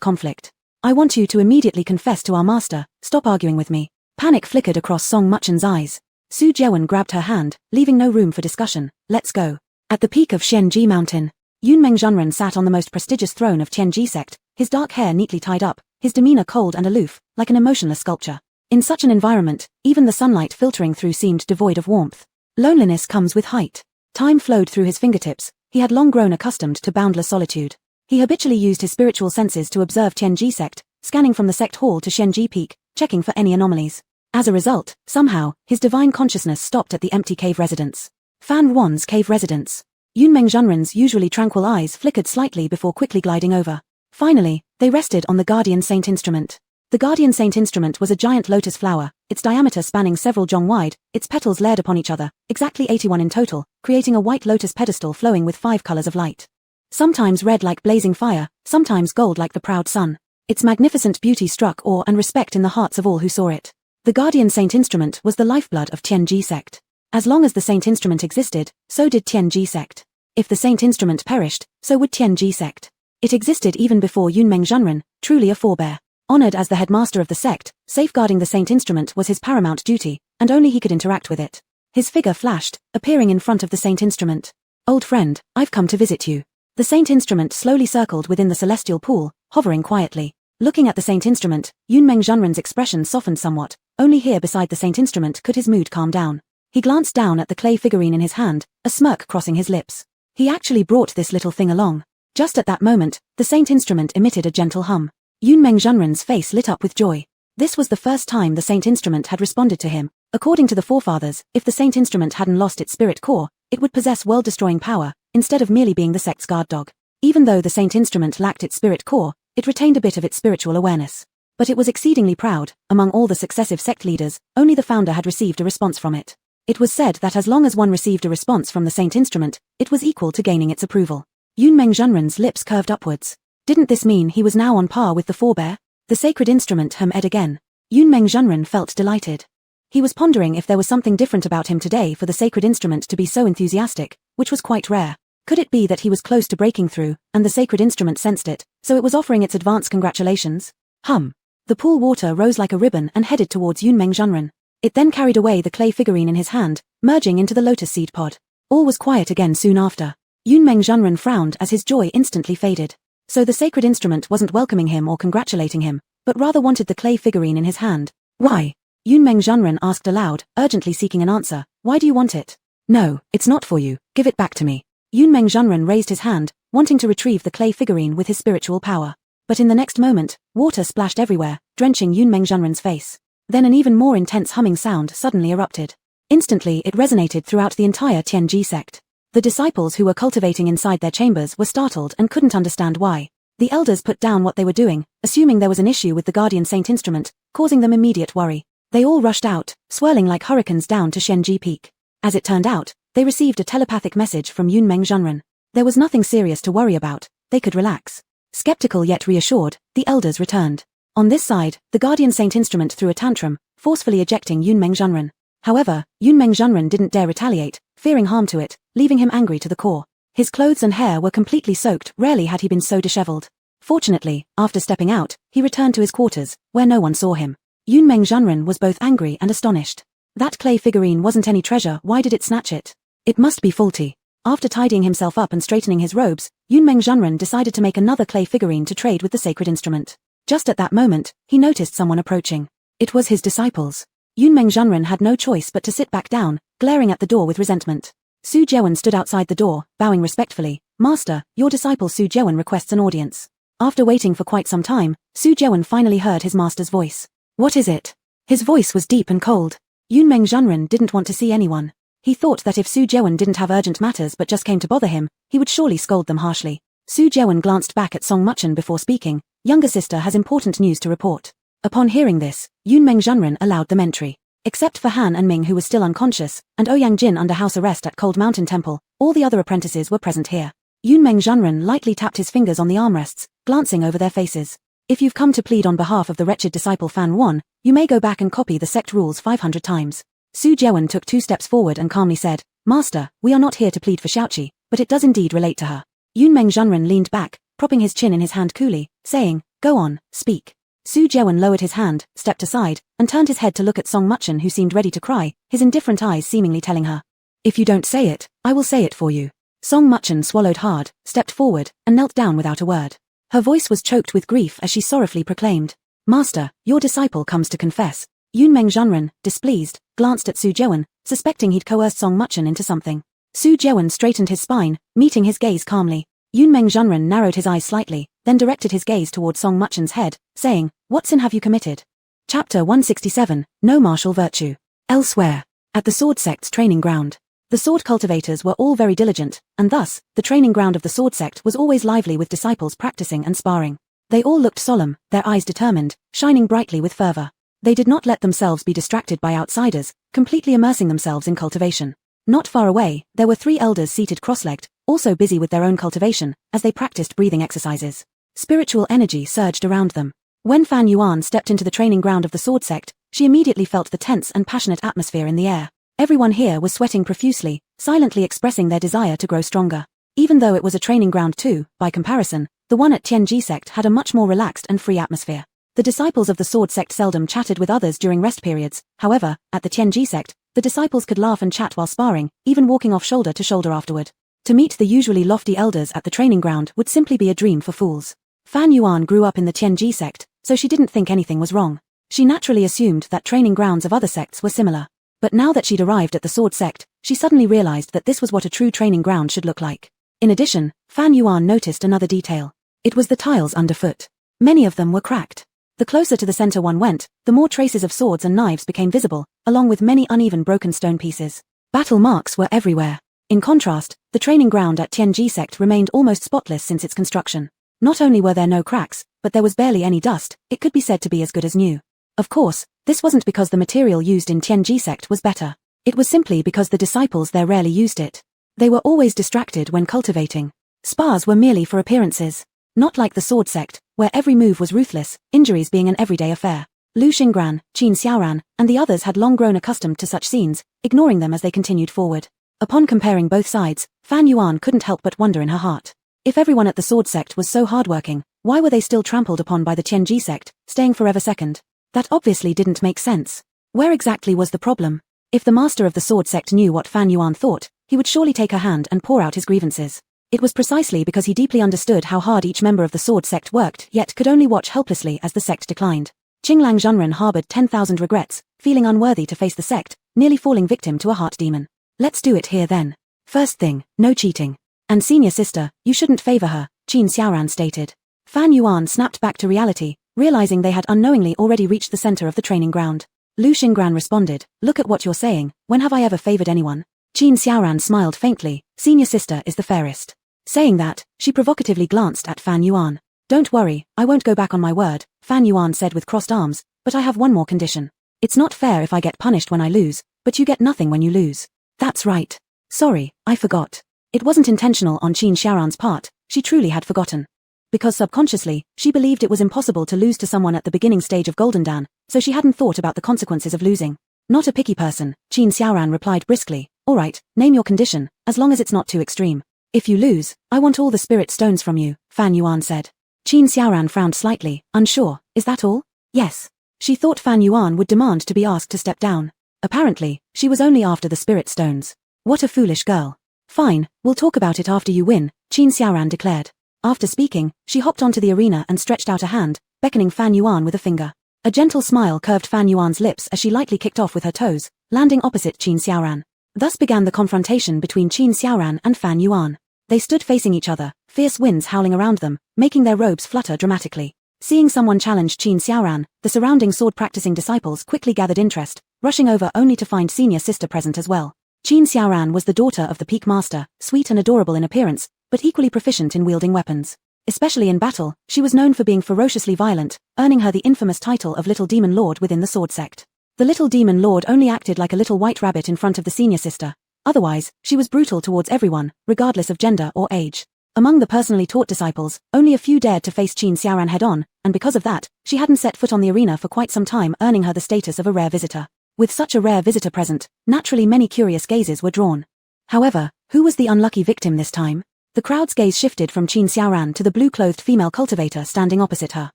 conflict. I want you to immediately confess to our master, stop arguing with me." Panic flickered across Song Muchen's eyes. Su Jeon grabbed her hand, leaving no room for discussion. "Let's go." At the peak of Xianji Mountain, Yunmeng Zhenren sat on the most prestigious throne of Tianji sect, his dark hair neatly tied up, his demeanor cold and aloof, like an emotionless sculpture. In such an environment, even the sunlight filtering through seemed devoid of warmth. Loneliness comes with height. Time flowed through his fingertips. He had long grown accustomed to boundless solitude. He habitually used his spiritual senses to observe Tianji sect, scanning from the sect hall to Xianji Peak, checking for any anomalies. As a result, somehow, his divine consciousness stopped at the empty cave residence. Fan Wan's cave residence. Yunmeng Zhenren's usually tranquil eyes flickered slightly before quickly gliding over. Finally, they rested on the Guardian Saint instrument. The Guardian Saint instrument was a giant lotus flower, its diameter spanning several zhong wide, its petals layered upon each other, exactly 81 in total, creating a white lotus pedestal flowing with 5 colors of light. Sometimes red like blazing fire, sometimes gold like the proud sun. Its magnificent beauty struck awe and respect in the hearts of all who saw it. The Guardian Saint instrument was the lifeblood of Tianji sect. As long as the Saint instrument existed, so did Tianji sect. If the Saint instrument perished, so would Tianji sect. It existed even before Yunmeng Zhenren, truly a forebear. Honored as the headmaster of the sect, safeguarding the Saint instrument was his paramount duty, and only he could interact with it. His figure flashed, appearing in front of the Saint instrument. Old friend, I've come to visit you. The saint instrument slowly circled within the celestial pool, hovering quietly. Looking at the saint instrument, Yunmeng Zhenren's expression softened somewhat. Only here beside the saint instrument could his mood calm down. He glanced down at the clay figurine in his hand, a smirk crossing his lips. He actually brought this little thing along. Just at that moment, the saint instrument emitted a gentle hum. Yunmeng Zhenren's face lit up with joy. This was the first time the saint instrument had responded to him. According to the forefathers, if the saint instrument hadn't lost its spirit core, it would possess world-destroying power, instead of merely being the sect's guard dog. Even though the saint instrument lacked its spirit core, it retained a bit of its spiritual awareness. But it was exceedingly proud. Among all the successive sect leaders, only the founder had received a response from it. It was said that as long as one received a response from the saint instrument, it was equal to gaining its approval. Yunmeng Zhenren's lips curved upwards. Didn't this mean he was now on par with the forebear? The sacred instrument hummed again. Yunmeng Zhenren felt delighted. He was pondering if there was something different about him today for the sacred instrument to be so enthusiastic, which was quite rare. Could it be that he was close to breaking through, and the sacred instrument sensed it, so it was offering its advance congratulations? The pool water rose like a ribbon and headed towards Yunmeng Zhenren. It then carried away the clay figurine in his hand, merging into the lotus seed pod. All was quiet again soon after. Yunmeng Zhenren frowned as his joy instantly faded. So the sacred instrument wasn't welcoming him or congratulating him, but rather wanted the clay figurine in his hand. Why? Yunmeng Zhenren asked aloud, urgently seeking an answer. Why do you want it? No, it's not for you. Give it back to me. Yunmeng Zhenren raised his hand, wanting to retrieve the clay figurine with his spiritual power. But in the next moment, water splashed everywhere, drenching Yunmeng Zhenren's face. Then an even more intense humming sound suddenly erupted. Instantly it resonated throughout the entire Tianji sect. The disciples who were cultivating inside their chambers were startled and couldn't understand why. The elders put down what they were doing, assuming there was an issue with the guardian saint instrument, causing them immediate worry. They all rushed out, swirling like hurricanes down to Shenji Peak. As it turned out, they received a telepathic message from Yunmeng Zhenren. There was nothing serious to worry about, they could relax. Skeptical yet reassured, the elders returned. On this side, the guardian saint instrument threw a tantrum, forcefully ejecting Yunmeng Zhenren. However, Yunmeng Zhenren didn't dare retaliate, fearing harm to it, leaving him angry to the core. His clothes and hair were completely soaked, rarely had he been so disheveled. Fortunately, after stepping out, he returned to his quarters, where no one saw him. Yunmeng Zhenren was both angry and astonished. That clay figurine wasn't any treasure, why did it snatch it? It must be faulty. After tidying himself up and straightening his robes, Yunmeng Zhenren decided to make another clay figurine to trade with the sacred instrument. Just at that moment, he noticed someone approaching. It was his disciples. Yunmeng Zhenren had no choice but to sit back down, glaring at the door with resentment. Su Jewen stood outside the door, bowing respectfully. Master, your disciple Su Jewen requests an audience. After waiting for quite some time, Su Jewen finally heard his master's voice. What is it? His voice was deep and cold. Yunmeng Zhenren didn't want to see anyone. He thought that if Su Jewen didn't have urgent matters but just came to bother him, he would surely scold them harshly. Su Jewen glanced back at Song Muchen before speaking. Younger sister has important news to report. Upon hearing this, Yunmeng Zhenren allowed them entry. Except for Han and Ming who was still unconscious, and Ouyang Jin under house arrest at Cold Mountain Temple, all the other apprentices were present here. Yunmeng Zhenren lightly tapped his fingers on the armrests, glancing over their faces. If you've come to plead on behalf of the wretched disciple Fan Wan, you may go back and copy the sect rules 500 times. Su Jewen took 2 steps forward and calmly said, Master, we are not here to plead for Xiaoqi, but it does indeed relate to her. Yunmeng Zhenren leaned back, propping his chin in his hand coolly, saying, Go on, speak. Su Jewen lowered his hand, stepped aside, and turned his head to look at Song Muchen who seemed ready to cry, his indifferent eyes seemingly telling her. If you don't say it, I will say it for you. Song Muchen swallowed hard, stepped forward, and knelt down without a word. Her voice was choked with grief as she sorrowfully proclaimed, Master, your disciple comes to confess. Yunmeng Zhenren, displeased, glanced at Su Jewen, suspecting he'd coerced Song Muchen into something. Su Jewen straightened his spine, meeting his gaze calmly. Yunmeng Zhenren narrowed his eyes slightly, then directed his gaze toward Song Muchen's head, saying, What sin have you committed? Chapter 167, No Martial Virtue. Elsewhere. At the Sword Sect's training ground. The sword cultivators were all very diligent, and thus, the training ground of the Sword Sect was always lively with disciples practicing and sparring. They all looked solemn, their eyes determined, shining brightly with fervor. They did not let themselves be distracted by outsiders, completely immersing themselves in cultivation. Not far away, there were 3 elders seated cross-legged, also busy with their own cultivation, as they practiced breathing exercises. Spiritual energy surged around them. When Fan Yuan stepped into the training ground of the Sword Sect, she immediately felt the tense and passionate atmosphere in the air. Everyone here was sweating profusely, silently expressing their desire to grow stronger. Even though it was a training ground too, by comparison, the one at Tianji Sect had a much more relaxed and free atmosphere. The disciples of the Sword Sect seldom chatted with others during rest periods, however, at the Tianji Sect, the disciples could laugh and chat while sparring, even walking off shoulder to shoulder afterward. To meet the usually lofty elders at the training ground would simply be a dream for fools. Fan Yuan grew up in the Tianji sect, so she didn't think anything was wrong. She naturally assumed that training grounds of other sects were similar. But now that she'd arrived at the sword sect, she suddenly realized that this was what a true training ground should look like. In addition, Fan Yuan noticed another detail. It was the tiles underfoot. Many of them were cracked. The closer to the center one went, the more traces of swords and knives became visible, along with many uneven broken stone pieces. Battle marks were everywhere. In contrast, the training ground at Tianji sect remained almost spotless since its construction. Not only were there no cracks, but there was barely any dust. It could be said to be as good as new. Of course, this wasn't because the material used in Tianji sect was better. It was simply because the disciples there rarely used it. They were always distracted when cultivating. Spars were merely for appearances. Not like the sword sect, where every move was ruthless, injuries being an everyday affair. Lu Xingran, Qin Xiaoran, and the others had long grown accustomed to such scenes, ignoring them as they continued forward. Upon comparing both sides, Fan Yuan couldn't help but wonder in her heart. If everyone at the sword sect was so hardworking, why were they still trampled upon by the Tianji sect, staying forever second? That obviously didn't make sense. Where exactly was the problem? If the master of the sword sect knew what Fan Yuan thought, he would surely take her hand and pour out his grievances. It was precisely because he deeply understood how hard each member of the sword sect worked, yet could only watch helplessly as the sect declined. Qinglang Zhenren harbored 10,000 regrets, feeling unworthy to face the sect, nearly falling victim to a heart demon. Let's do it here then. First thing, no cheating. And senior sister, you shouldn't favor her, Qin Xiaoran stated. Fan Yuan snapped back to reality, realizing they had unknowingly already reached the center of the training ground. Lu Xingran responded, look at what you're saying, when have I ever favored anyone? Qin Xiaoran smiled faintly, senior sister is the fairest. Saying that, she provocatively glanced at Fan Yuan. Don't worry, I won't go back on my word, Fan Yuan said with crossed arms, but I have one more condition. It's not fair if I get punished when I lose, but you get nothing when you lose. That's right. Sorry, I forgot. It wasn't intentional on Qin Xiaoran's part, she truly had forgotten. Because subconsciously, she believed it was impossible to lose to someone at the beginning stage of Golden Dan, so she hadn't thought about the consequences of losing. Not a picky person, Qin Xiaoran replied briskly, alright, name your condition, as long as it's not too extreme. If you lose, I want all the spirit stones from you, Fan Yuan said. Qin Xiaoran frowned slightly, unsure, is that all? Yes. She thought Fan Yuan would demand to be asked to step down. Apparently, she was only after the spirit stones. What a foolish girl. Fine, we'll talk about it after you win, Qin Xiaoran declared. After speaking, she hopped onto the arena and stretched out a hand, beckoning Fan Yuan with a finger. A gentle smile curved Fan Yuan's lips as she lightly kicked off with her toes, landing opposite Qin Xiaoran. Thus began the confrontation between Qin Xiaoran and Fan Yuan. They stood facing each other, fierce winds howling around them, making their robes flutter dramatically. Seeing someone challenge Qin Xiaoran, the surrounding sword-practicing disciples quickly gathered interest, rushing over only to find senior sister present as well. Qin Xiaoran was the daughter of the Peak Master, sweet and adorable in appearance, but equally proficient in wielding weapons. Especially in battle, she was known for being ferociously violent, earning her the infamous title of Little Demon Lord within the sword sect. The Little Demon Lord only acted like a little white rabbit in front of the senior sister. Otherwise, she was brutal towards everyone, regardless of gender or age. Among the personally taught disciples, only a few dared to face Qin Xiaoran head-on, and because of that, she hadn't set foot on the arena for quite some time, earning her the status of a rare visitor. With such a rare visitor present, naturally many curious gazes were drawn. However, who was the unlucky victim this time? The crowd's gaze shifted from Qin Xiaoran to the blue-clothed female cultivator standing opposite her.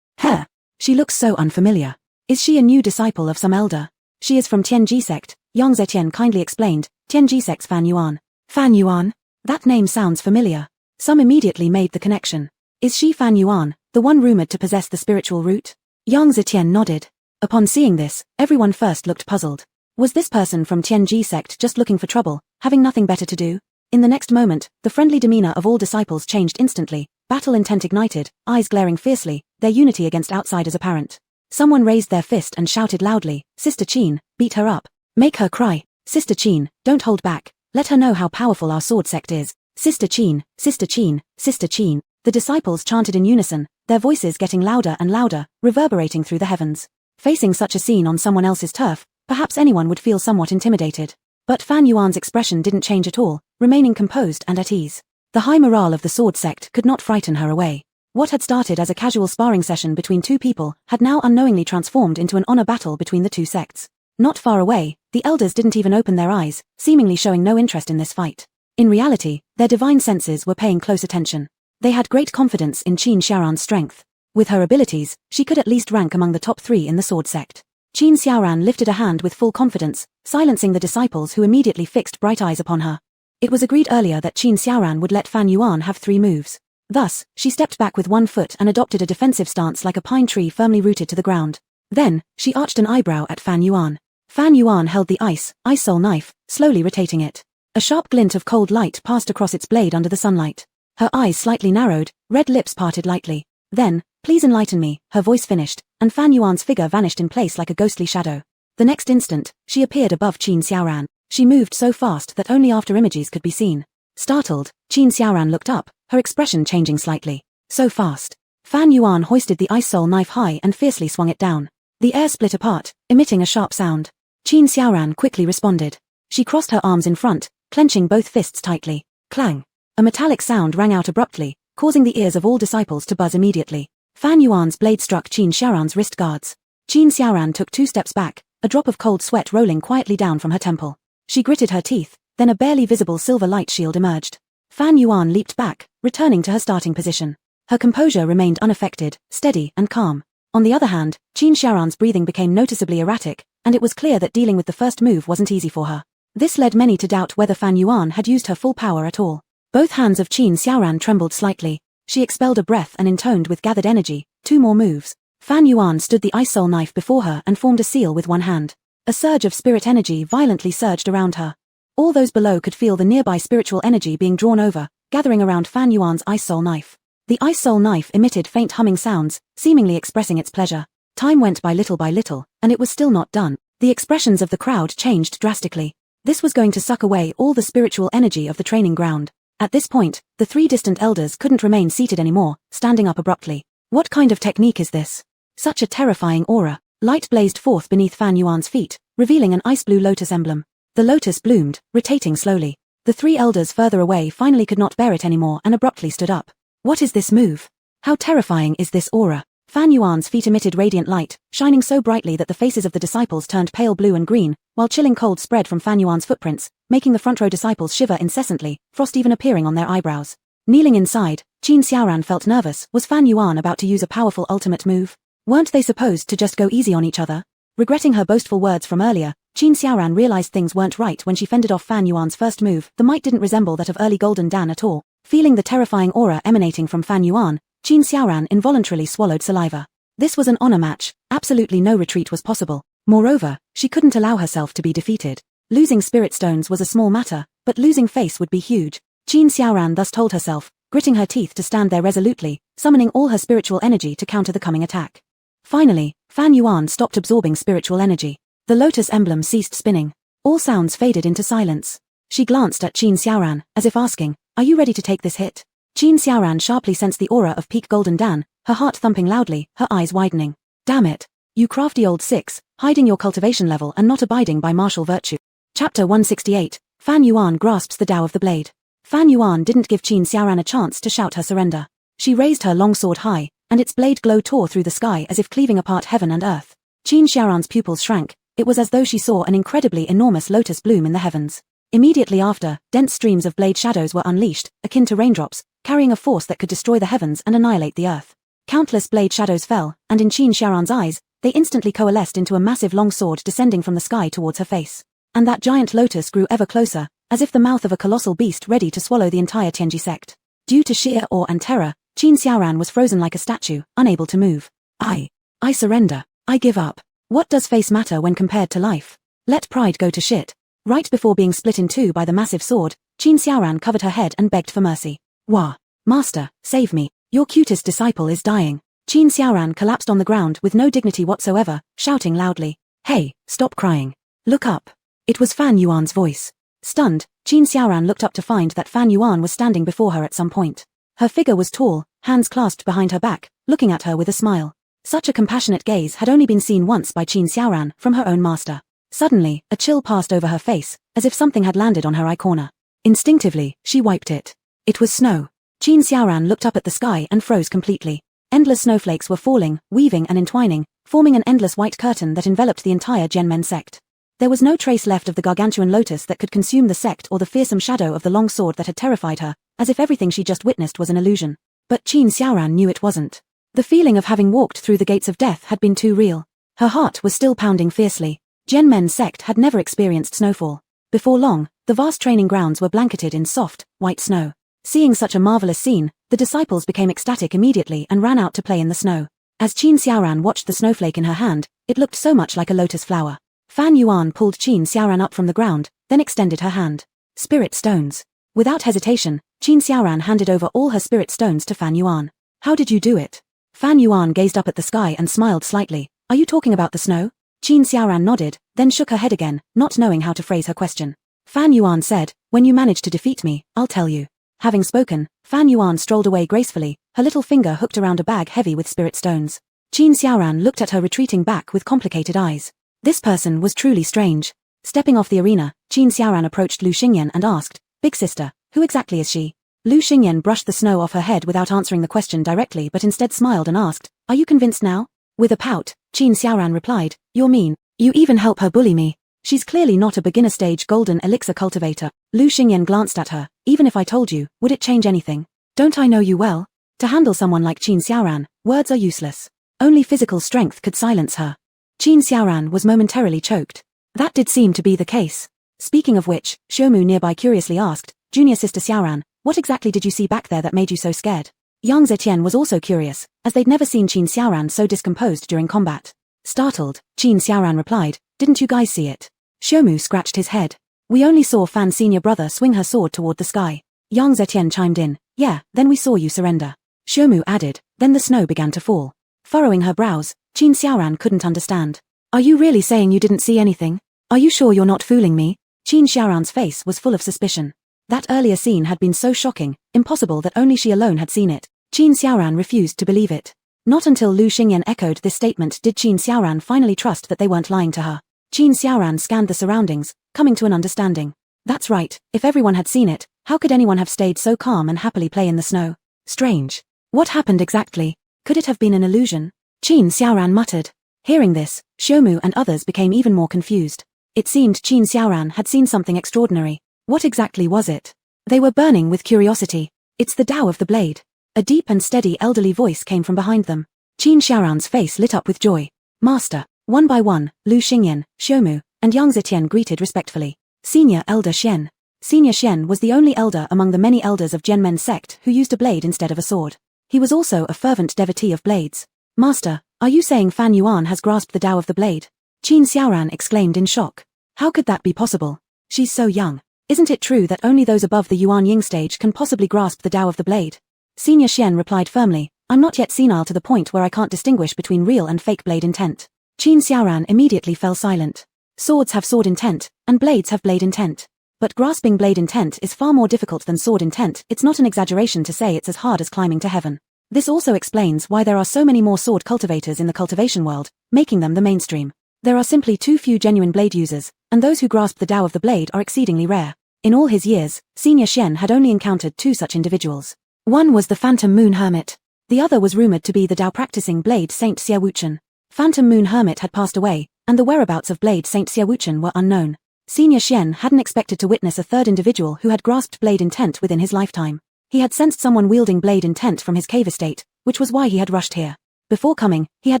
Her! She looks so unfamiliar. Is she a new disciple of some elder? She is from Tianji sect, Yang Zetian kindly explained, Tianji sect's Fan Yuan. Fan Yuan? That name sounds familiar. Some immediately made the connection. Is she Fan Yuan, the one rumored to possess the spiritual root? Yang Zetian nodded. Upon seeing this, everyone first looked puzzled. Was this person from Tianji sect just looking for trouble, having nothing better to do? In the next moment, the friendly demeanor of all disciples changed instantly, battle intent ignited, eyes glaring fiercely, their unity against outsiders apparent. Someone raised their fist and shouted loudly, Sister Qin, beat her up. Make her cry. Sister Qin, don't hold back. Let her know how powerful our sword sect is. Sister Qin, Sister Qin, Sister Qin. The disciples chanted in unison, their voices getting louder and louder, reverberating through the heavens. Facing such a scene on someone else's turf, perhaps anyone would feel somewhat intimidated. But Fan Yuan's expression didn't change at all, remaining composed and at ease. The high morale of the sword sect could not frighten her away. What had started as a casual sparring session between two people had now unknowingly transformed into an honor battle between the two sects. Not far away, the elders didn't even open their eyes, seemingly showing no interest in this fight. In reality, their divine senses were paying close attention. They had great confidence in Qin Xiaoran's strength. With her abilities, she could at least rank among the top 3 in the sword sect. Qin Xiaoran lifted a hand with full confidence, silencing the disciples who immediately fixed bright eyes upon her. It was agreed earlier that Qin Xiaoran would let Fan Yuan have 3 moves. Thus, she stepped back with 1 foot and adopted a defensive stance like a pine tree firmly rooted to the ground. Then, she arched an eyebrow at Fan Yuan. Fan Yuan held the ice soul knife, slowly rotating it. A sharp glint of cold light passed across its blade under the sunlight. Her eyes slightly narrowed, red lips parted lightly. Then, "Please enlighten me," her voice finished, and Fan Yuan's figure vanished in place like a ghostly shadow. The next instant, she appeared above Qin Xiaoran. She moved so fast that only after images could be seen. Startled, Qin Xiaoran looked up, her expression changing slightly. So fast. Fan Yuan hoisted the ice soul knife high and fiercely swung it down. The air split apart, emitting a sharp sound. Qin Xiaoran quickly responded. She crossed her arms in front, clenching both fists tightly. Clang. A metallic sound rang out abruptly, causing the ears of all disciples to buzz immediately. Fan Yuan's blade struck Qin Xiaoran's wrist guards. Qin Xiaoran took 2 steps back, a drop of cold sweat rolling quietly down from her temple. She gritted her teeth, then a barely visible silver light shield emerged. Fan Yuan leaped back, returning to her starting position. Her composure remained unaffected, steady and calm. On the other hand, Qin Xiaoran's breathing became noticeably erratic, and it was clear that dealing with the first move wasn't easy for her. This led many to doubt whether Fan Yuan had used her full power at all. Both hands of Qin Xiaoran trembled slightly. She expelled a breath and intoned with gathered energy, 2 more moves. Fan Yuan stood the ice soul knife before her and formed a seal with 1 hand. A surge of spirit energy violently surged around her. All those below could feel the nearby spiritual energy being drawn over, gathering around Fan Yuan's ice soul knife. The ice soul knife emitted faint humming sounds, seemingly expressing its pleasure. Time went by little, and it was still not done. The expressions of the crowd changed drastically. This was going to suck away all the spiritual energy of the training ground. At this point, the 3 distant elders couldn't remain seated anymore, standing up abruptly. What kind of technique is this? Such a terrifying aura. Light blazed forth beneath Fan Yuan's feet, revealing an ice blue lotus emblem. The lotus bloomed, rotating slowly. The 3 elders further away finally could not bear it anymore and abruptly stood up. What is this move? How terrifying is this aura? Fan Yuan's feet emitted radiant light, shining so brightly that the faces of the disciples turned pale blue and green, while chilling cold spread from Fan Yuan's footprints, making the front row disciples shiver incessantly, frost even appearing on their eyebrows. Kneeling inside, Qin Xiaoran felt nervous. Was Fan Yuan about to use a powerful ultimate move? Weren't they supposed to just go easy on each other? Regretting her boastful words from earlier, Qin Xiaoran realized things weren't right when she fended off Fan Yuan's first move. The might didn't resemble that of early Golden Dan at all. Feeling the terrifying aura emanating from Fan Yuan, Qin Xiaoran involuntarily swallowed saliva. This was an honor match, absolutely no retreat was possible. Moreover, she couldn't allow herself to be defeated. Losing spirit stones was a small matter, but losing face would be huge. Qin Xiaoran thus told herself, gritting her teeth to stand there resolutely, summoning all her spiritual energy to counter the coming attack. Finally, Fan Yuan stopped absorbing spiritual energy. The lotus emblem ceased spinning. All sounds faded into silence. She glanced at Qin Xiaoran, as if asking, "Are you ready to take this hit?" Qin Xiaoran sharply sensed the aura of peak Golden Dan, her heart thumping loudly, her eyes widening. Damn it. You crafty old 6, hiding your cultivation level and not abiding by martial virtue. Chapter 168, Fan Yuan grasps the Tao of the blade. Fan Yuan didn't give Qin Xiaoran a chance to shout her surrender. She raised her long sword high, and its blade glow tore through the sky as if cleaving apart heaven and earth. Qin Xiaoran's pupils shrank. It was as though she saw an incredibly enormous lotus bloom in the heavens. Immediately after, dense streams of blade shadows were unleashed, akin to raindrops, carrying a force that could destroy the heavens and annihilate the earth. Countless blade shadows fell, and in Qin Xiaoran's eyes, they instantly coalesced into a massive long sword descending from the sky towards her face. And that giant lotus grew ever closer, as if the mouth of a colossal beast ready to swallow the entire Tianji sect. Due to sheer awe and terror, Qin Xiaoran was frozen like a statue, unable to move. I surrender. I give up. What does face matter when compared to life? Let pride go to shit. Right before being split in 2 by the massive sword, Qin Xiaoran covered her head and begged for mercy. Wah! Master, save me. Your cutest disciple is dying. Qin Xiaoran collapsed on the ground with no dignity whatsoever, shouting loudly. Hey, stop crying. Look up. It was Fan Yuan's voice. Stunned, Qin Xiaoran looked up to find that Fan Yuan was standing before her at some point. Her figure was tall, hands clasped behind her back, looking at her with a smile. Such a compassionate gaze had only been seen once by Qin Xiaoran from her own master. Suddenly, a chill passed over her face, as if something had landed on her eye corner. Instinctively, she wiped it. It was snow. Qin Xiaoran looked up at the sky and froze completely. Endless snowflakes were falling, weaving and entwining, forming an endless white curtain that enveloped the entire Genmen sect. There was no trace left of the gargantuan lotus that could consume the sect or the fearsome shadow of the long sword that had terrified her, as if everything she just witnessed was an illusion. But Qin Xiaoran knew it wasn't. The feeling of having walked through the gates of death had been too real. Her heart was still pounding fiercely. Genmen sect had never experienced snowfall. Before long, The vast training grounds were blanketed in soft, white snow. Seeing such a marvelous scene, the disciples became ecstatic immediately and ran out to play in the snow. As Qin Xiaoran watched the snowflake in her hand, it looked so much like a lotus flower. Fan Yuan pulled Qin Xiaoran up from the ground, then extended her hand. Spirit stones. Without hesitation, Qin Xiaoran handed over all her spirit stones to Fan Yuan. How did you do it? Fan Yuan gazed up at the sky and smiled slightly. Are you talking about the snow? Qin Xiaoran nodded, then shook her head again, not knowing how to phrase her question. Fan Yuan said, when you manage to defeat me, I'll tell you. Having spoken, Fan Yuan strolled away gracefully, her little finger hooked around a bag heavy with spirit stones. Qin Xiaoran looked at her retreating back with complicated eyes. This person was truly strange. Stepping off the arena, Qin Xiaoran approached Lu Xingyan and asked, Big sister, who exactly is she? Lu Xingyan brushed the snow off her head without answering the question directly but instead smiled and asked, Are you convinced now? With a pout, Qin Xiaoran replied, You're mean. You even help her bully me. She's clearly not a beginner-stage golden elixir cultivator. Lu Xingyan glanced at her. Even if I told you, would it change anything? Don't I know you well? To handle someone like Qin Xiaoran, words are useless. Only physical strength could silence her. Qin Xiaoran was momentarily choked. That did seem to be the case. Speaking of which, Xiaomu nearby curiously asked, Junior sister Xiaoran, what exactly did you see back there that made you so scared? Yang Zetian was also curious, as they'd never seen Qin Xiaoran so discomposed during combat. Startled, Qin Xiaoran replied, Didn't you guys see it? Xiaomu scratched his head. We only saw Fan's senior brother swing her sword toward the sky. Yang Zetian chimed in, Yeah, then we saw you surrender. Xiaomu added, Then the snow began to fall. Furrowing her brows, Qin Xiaoran couldn't understand. Are you really saying you didn't see anything? Are you sure you're not fooling me? Qin Xiaoran's face was full of suspicion. That earlier scene had been so shocking, impossible that only she alone had seen it. Qin Xiaoran refused to believe it. Not until Lu Xingyan echoed this statement did Qin Xiaoran finally trust that they weren't lying to her. Qin Xiaoran scanned the surroundings, coming to an understanding. That's right, if everyone had seen it, how could anyone have stayed so calm and happily play in the snow? Strange. What happened exactly? Could it have been an illusion? Qin Xiaoran muttered. Hearing this, Xiaomu and others became even more confused. It seemed Qin Xiaoran had seen something extraordinary. What exactly was it? They were burning with curiosity. It's the Tao of the Blade. A deep and steady elderly voice came from behind them. Qin Xiaoran's face lit up with joy. Master. One by one, Lu Xingyan, Xiaomu, and Yang Zetian greeted respectfully. Senior Elder Shen. Senior Shen was the only elder among the many elders of Genmen sect who used a blade instead of a sword. He was also a fervent devotee of blades. Master, are you saying Fan Yuan has grasped the Tao of the Blade? Qin Xiaoran exclaimed in shock. How could that be possible? She's so young. Isn't it true that only those above the Yuan Ying stage can possibly grasp the Tao of the Blade? Senior Shen replied firmly, I'm not yet senile to the point where I can't distinguish between real and fake blade intent. Qin Xiaoran immediately fell silent. Swords have sword intent, and blades have blade intent. But grasping blade intent is far more difficult than sword intent. It's not an exaggeration to say it's as hard as climbing to heaven. This also explains why there are so many more sword cultivators in the cultivation world, making them the mainstream. There are simply too few genuine blade users, and those who grasp the Tao of the Blade are exceedingly rare. In all his years, Senior Shen had only encountered two such individuals. One was the Phantom Moon Hermit. The other was rumored to be the Tao-practicing Blade Saint Xie Wuchen. Phantom Moon Hermit had passed away, and the whereabouts of Blade Saint Xie Wuchen were unknown. Senior Shen hadn't expected to witness a third individual who had grasped blade intent within his lifetime. He had sensed someone wielding blade intent from his cave estate, which was why he had rushed here. Before coming, he had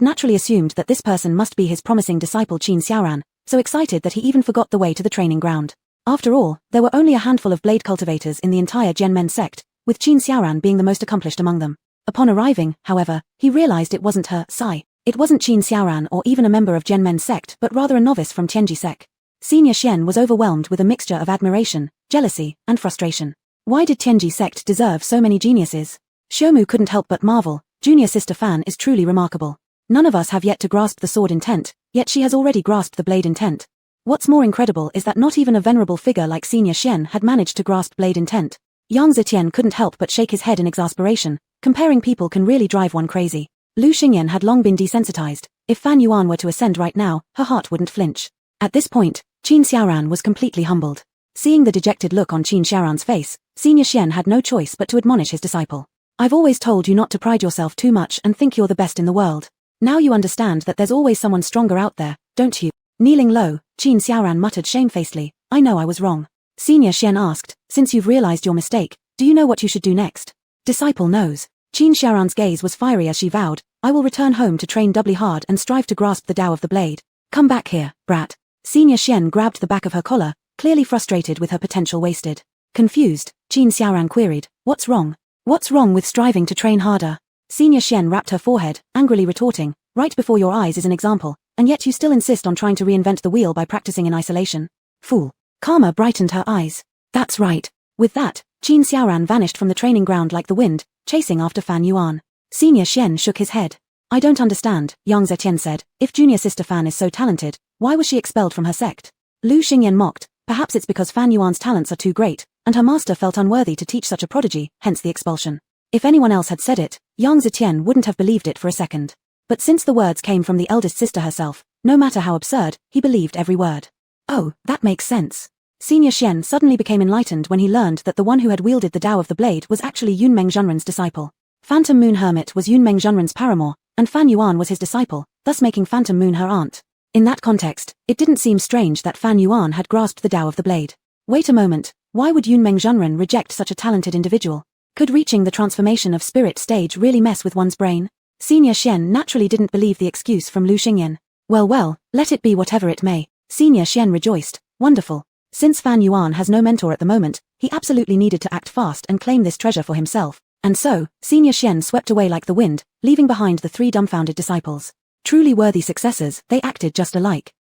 naturally assumed that this person must be his promising disciple Qin Xiaoran, so excited that he even forgot the way to the training ground. After all, there were only a handful of blade cultivators in the entire Genmen sect, with Qin Xiaoran being the most accomplished among them. Upon arriving, however, he realized it wasn't her, Sai. It wasn't Qin Xiaoran or even a member of Genmen sect but rather a novice from Tianji sect. Senior Shen was overwhelmed with a mixture of admiration, jealousy, and frustration. Why did Tianji sect deserve so many geniuses? Xiaomu couldn't help but marvel. Junior sister Fan is truly remarkable. None of us have yet to grasp the sword intent, yet she has already grasped the blade intent. What's more incredible is that not even a venerable figure like Senior Shen had managed to grasp blade intent. Yang Zetian couldn't help but shake his head in exasperation. Comparing people can really drive one crazy. Lu Xingyan had long been desensitized. If Fan Yuan were to ascend right now, her heart wouldn't flinch. At this point, Qin Xiaoran was completely humbled. Seeing the dejected look on Qin Xiaoran's face, Senior Shen had no choice but to admonish his disciple. I've always told you not to pride yourself too much and think you're the best in the world. Now you understand that there's always someone stronger out there, don't you? Kneeling low, Qin Xiaoran muttered shamefacedly, I know I was wrong. Senior Shen asked, since you've realized your mistake, do you know what you should do next? Disciple knows. Qin Xiaoran's gaze was fiery as she vowed, I will return home to train doubly hard and strive to grasp the Tao of the Blade. Come back here, brat. Senior Shen grabbed the back of her collar, clearly frustrated with her potential wasted. Confused, Qin Xiaoran queried, "What's wrong? What's wrong with striving to train harder?" Senior Shen rapped her forehead, angrily retorting, "Right before your eyes is an example, and yet you still insist on trying to reinvent the wheel by practicing in isolation. Fool." Karma brightened her eyes. "That's right." With that, Qin Xiaoran vanished from the training ground like the wind, chasing after Fan Yuan. Senior Shen shook his head. "I don't understand," Yang Zetian said. "If junior sister Fan is so talented, why was she expelled from her sect?" Lu Xingyan mocked. "Perhaps it's because Fan Yuan's talents are too great, and her master felt unworthy to teach such a prodigy, hence the expulsion." If anyone else had said it, Yang Zetian wouldn't have believed it for a second. But since the words came from the eldest sister herself, no matter how absurd, he believed every word. Oh, that makes sense. Senior Shen suddenly became enlightened when he learned that the one who had wielded the Tao of the Blade was actually Yunmeng Zhenren's disciple. Phantom Moon Hermit was Yunmeng Zhenren's paramour, and Fan Yuan was his disciple, thus making Phantom Moon her aunt. In that context, it didn't seem strange that Fan Yuan had grasped the Tao of the Blade. Wait a moment, why would Yunmeng Zhenren reject such a talented individual? Could reaching the transformation of spirit stage really mess with one's brain? Senior Shen naturally didn't believe the excuse from Lu Xingyan. Well, let it be whatever it may. Senior Shen rejoiced. Wonderful. Since Fan Yuan has no mentor at the moment, he absolutely needed to act fast and claim this treasure for himself. And so, Senior Shen swept away like the wind, leaving behind the three dumbfounded disciples. Truly worthy successors, they acted just alike.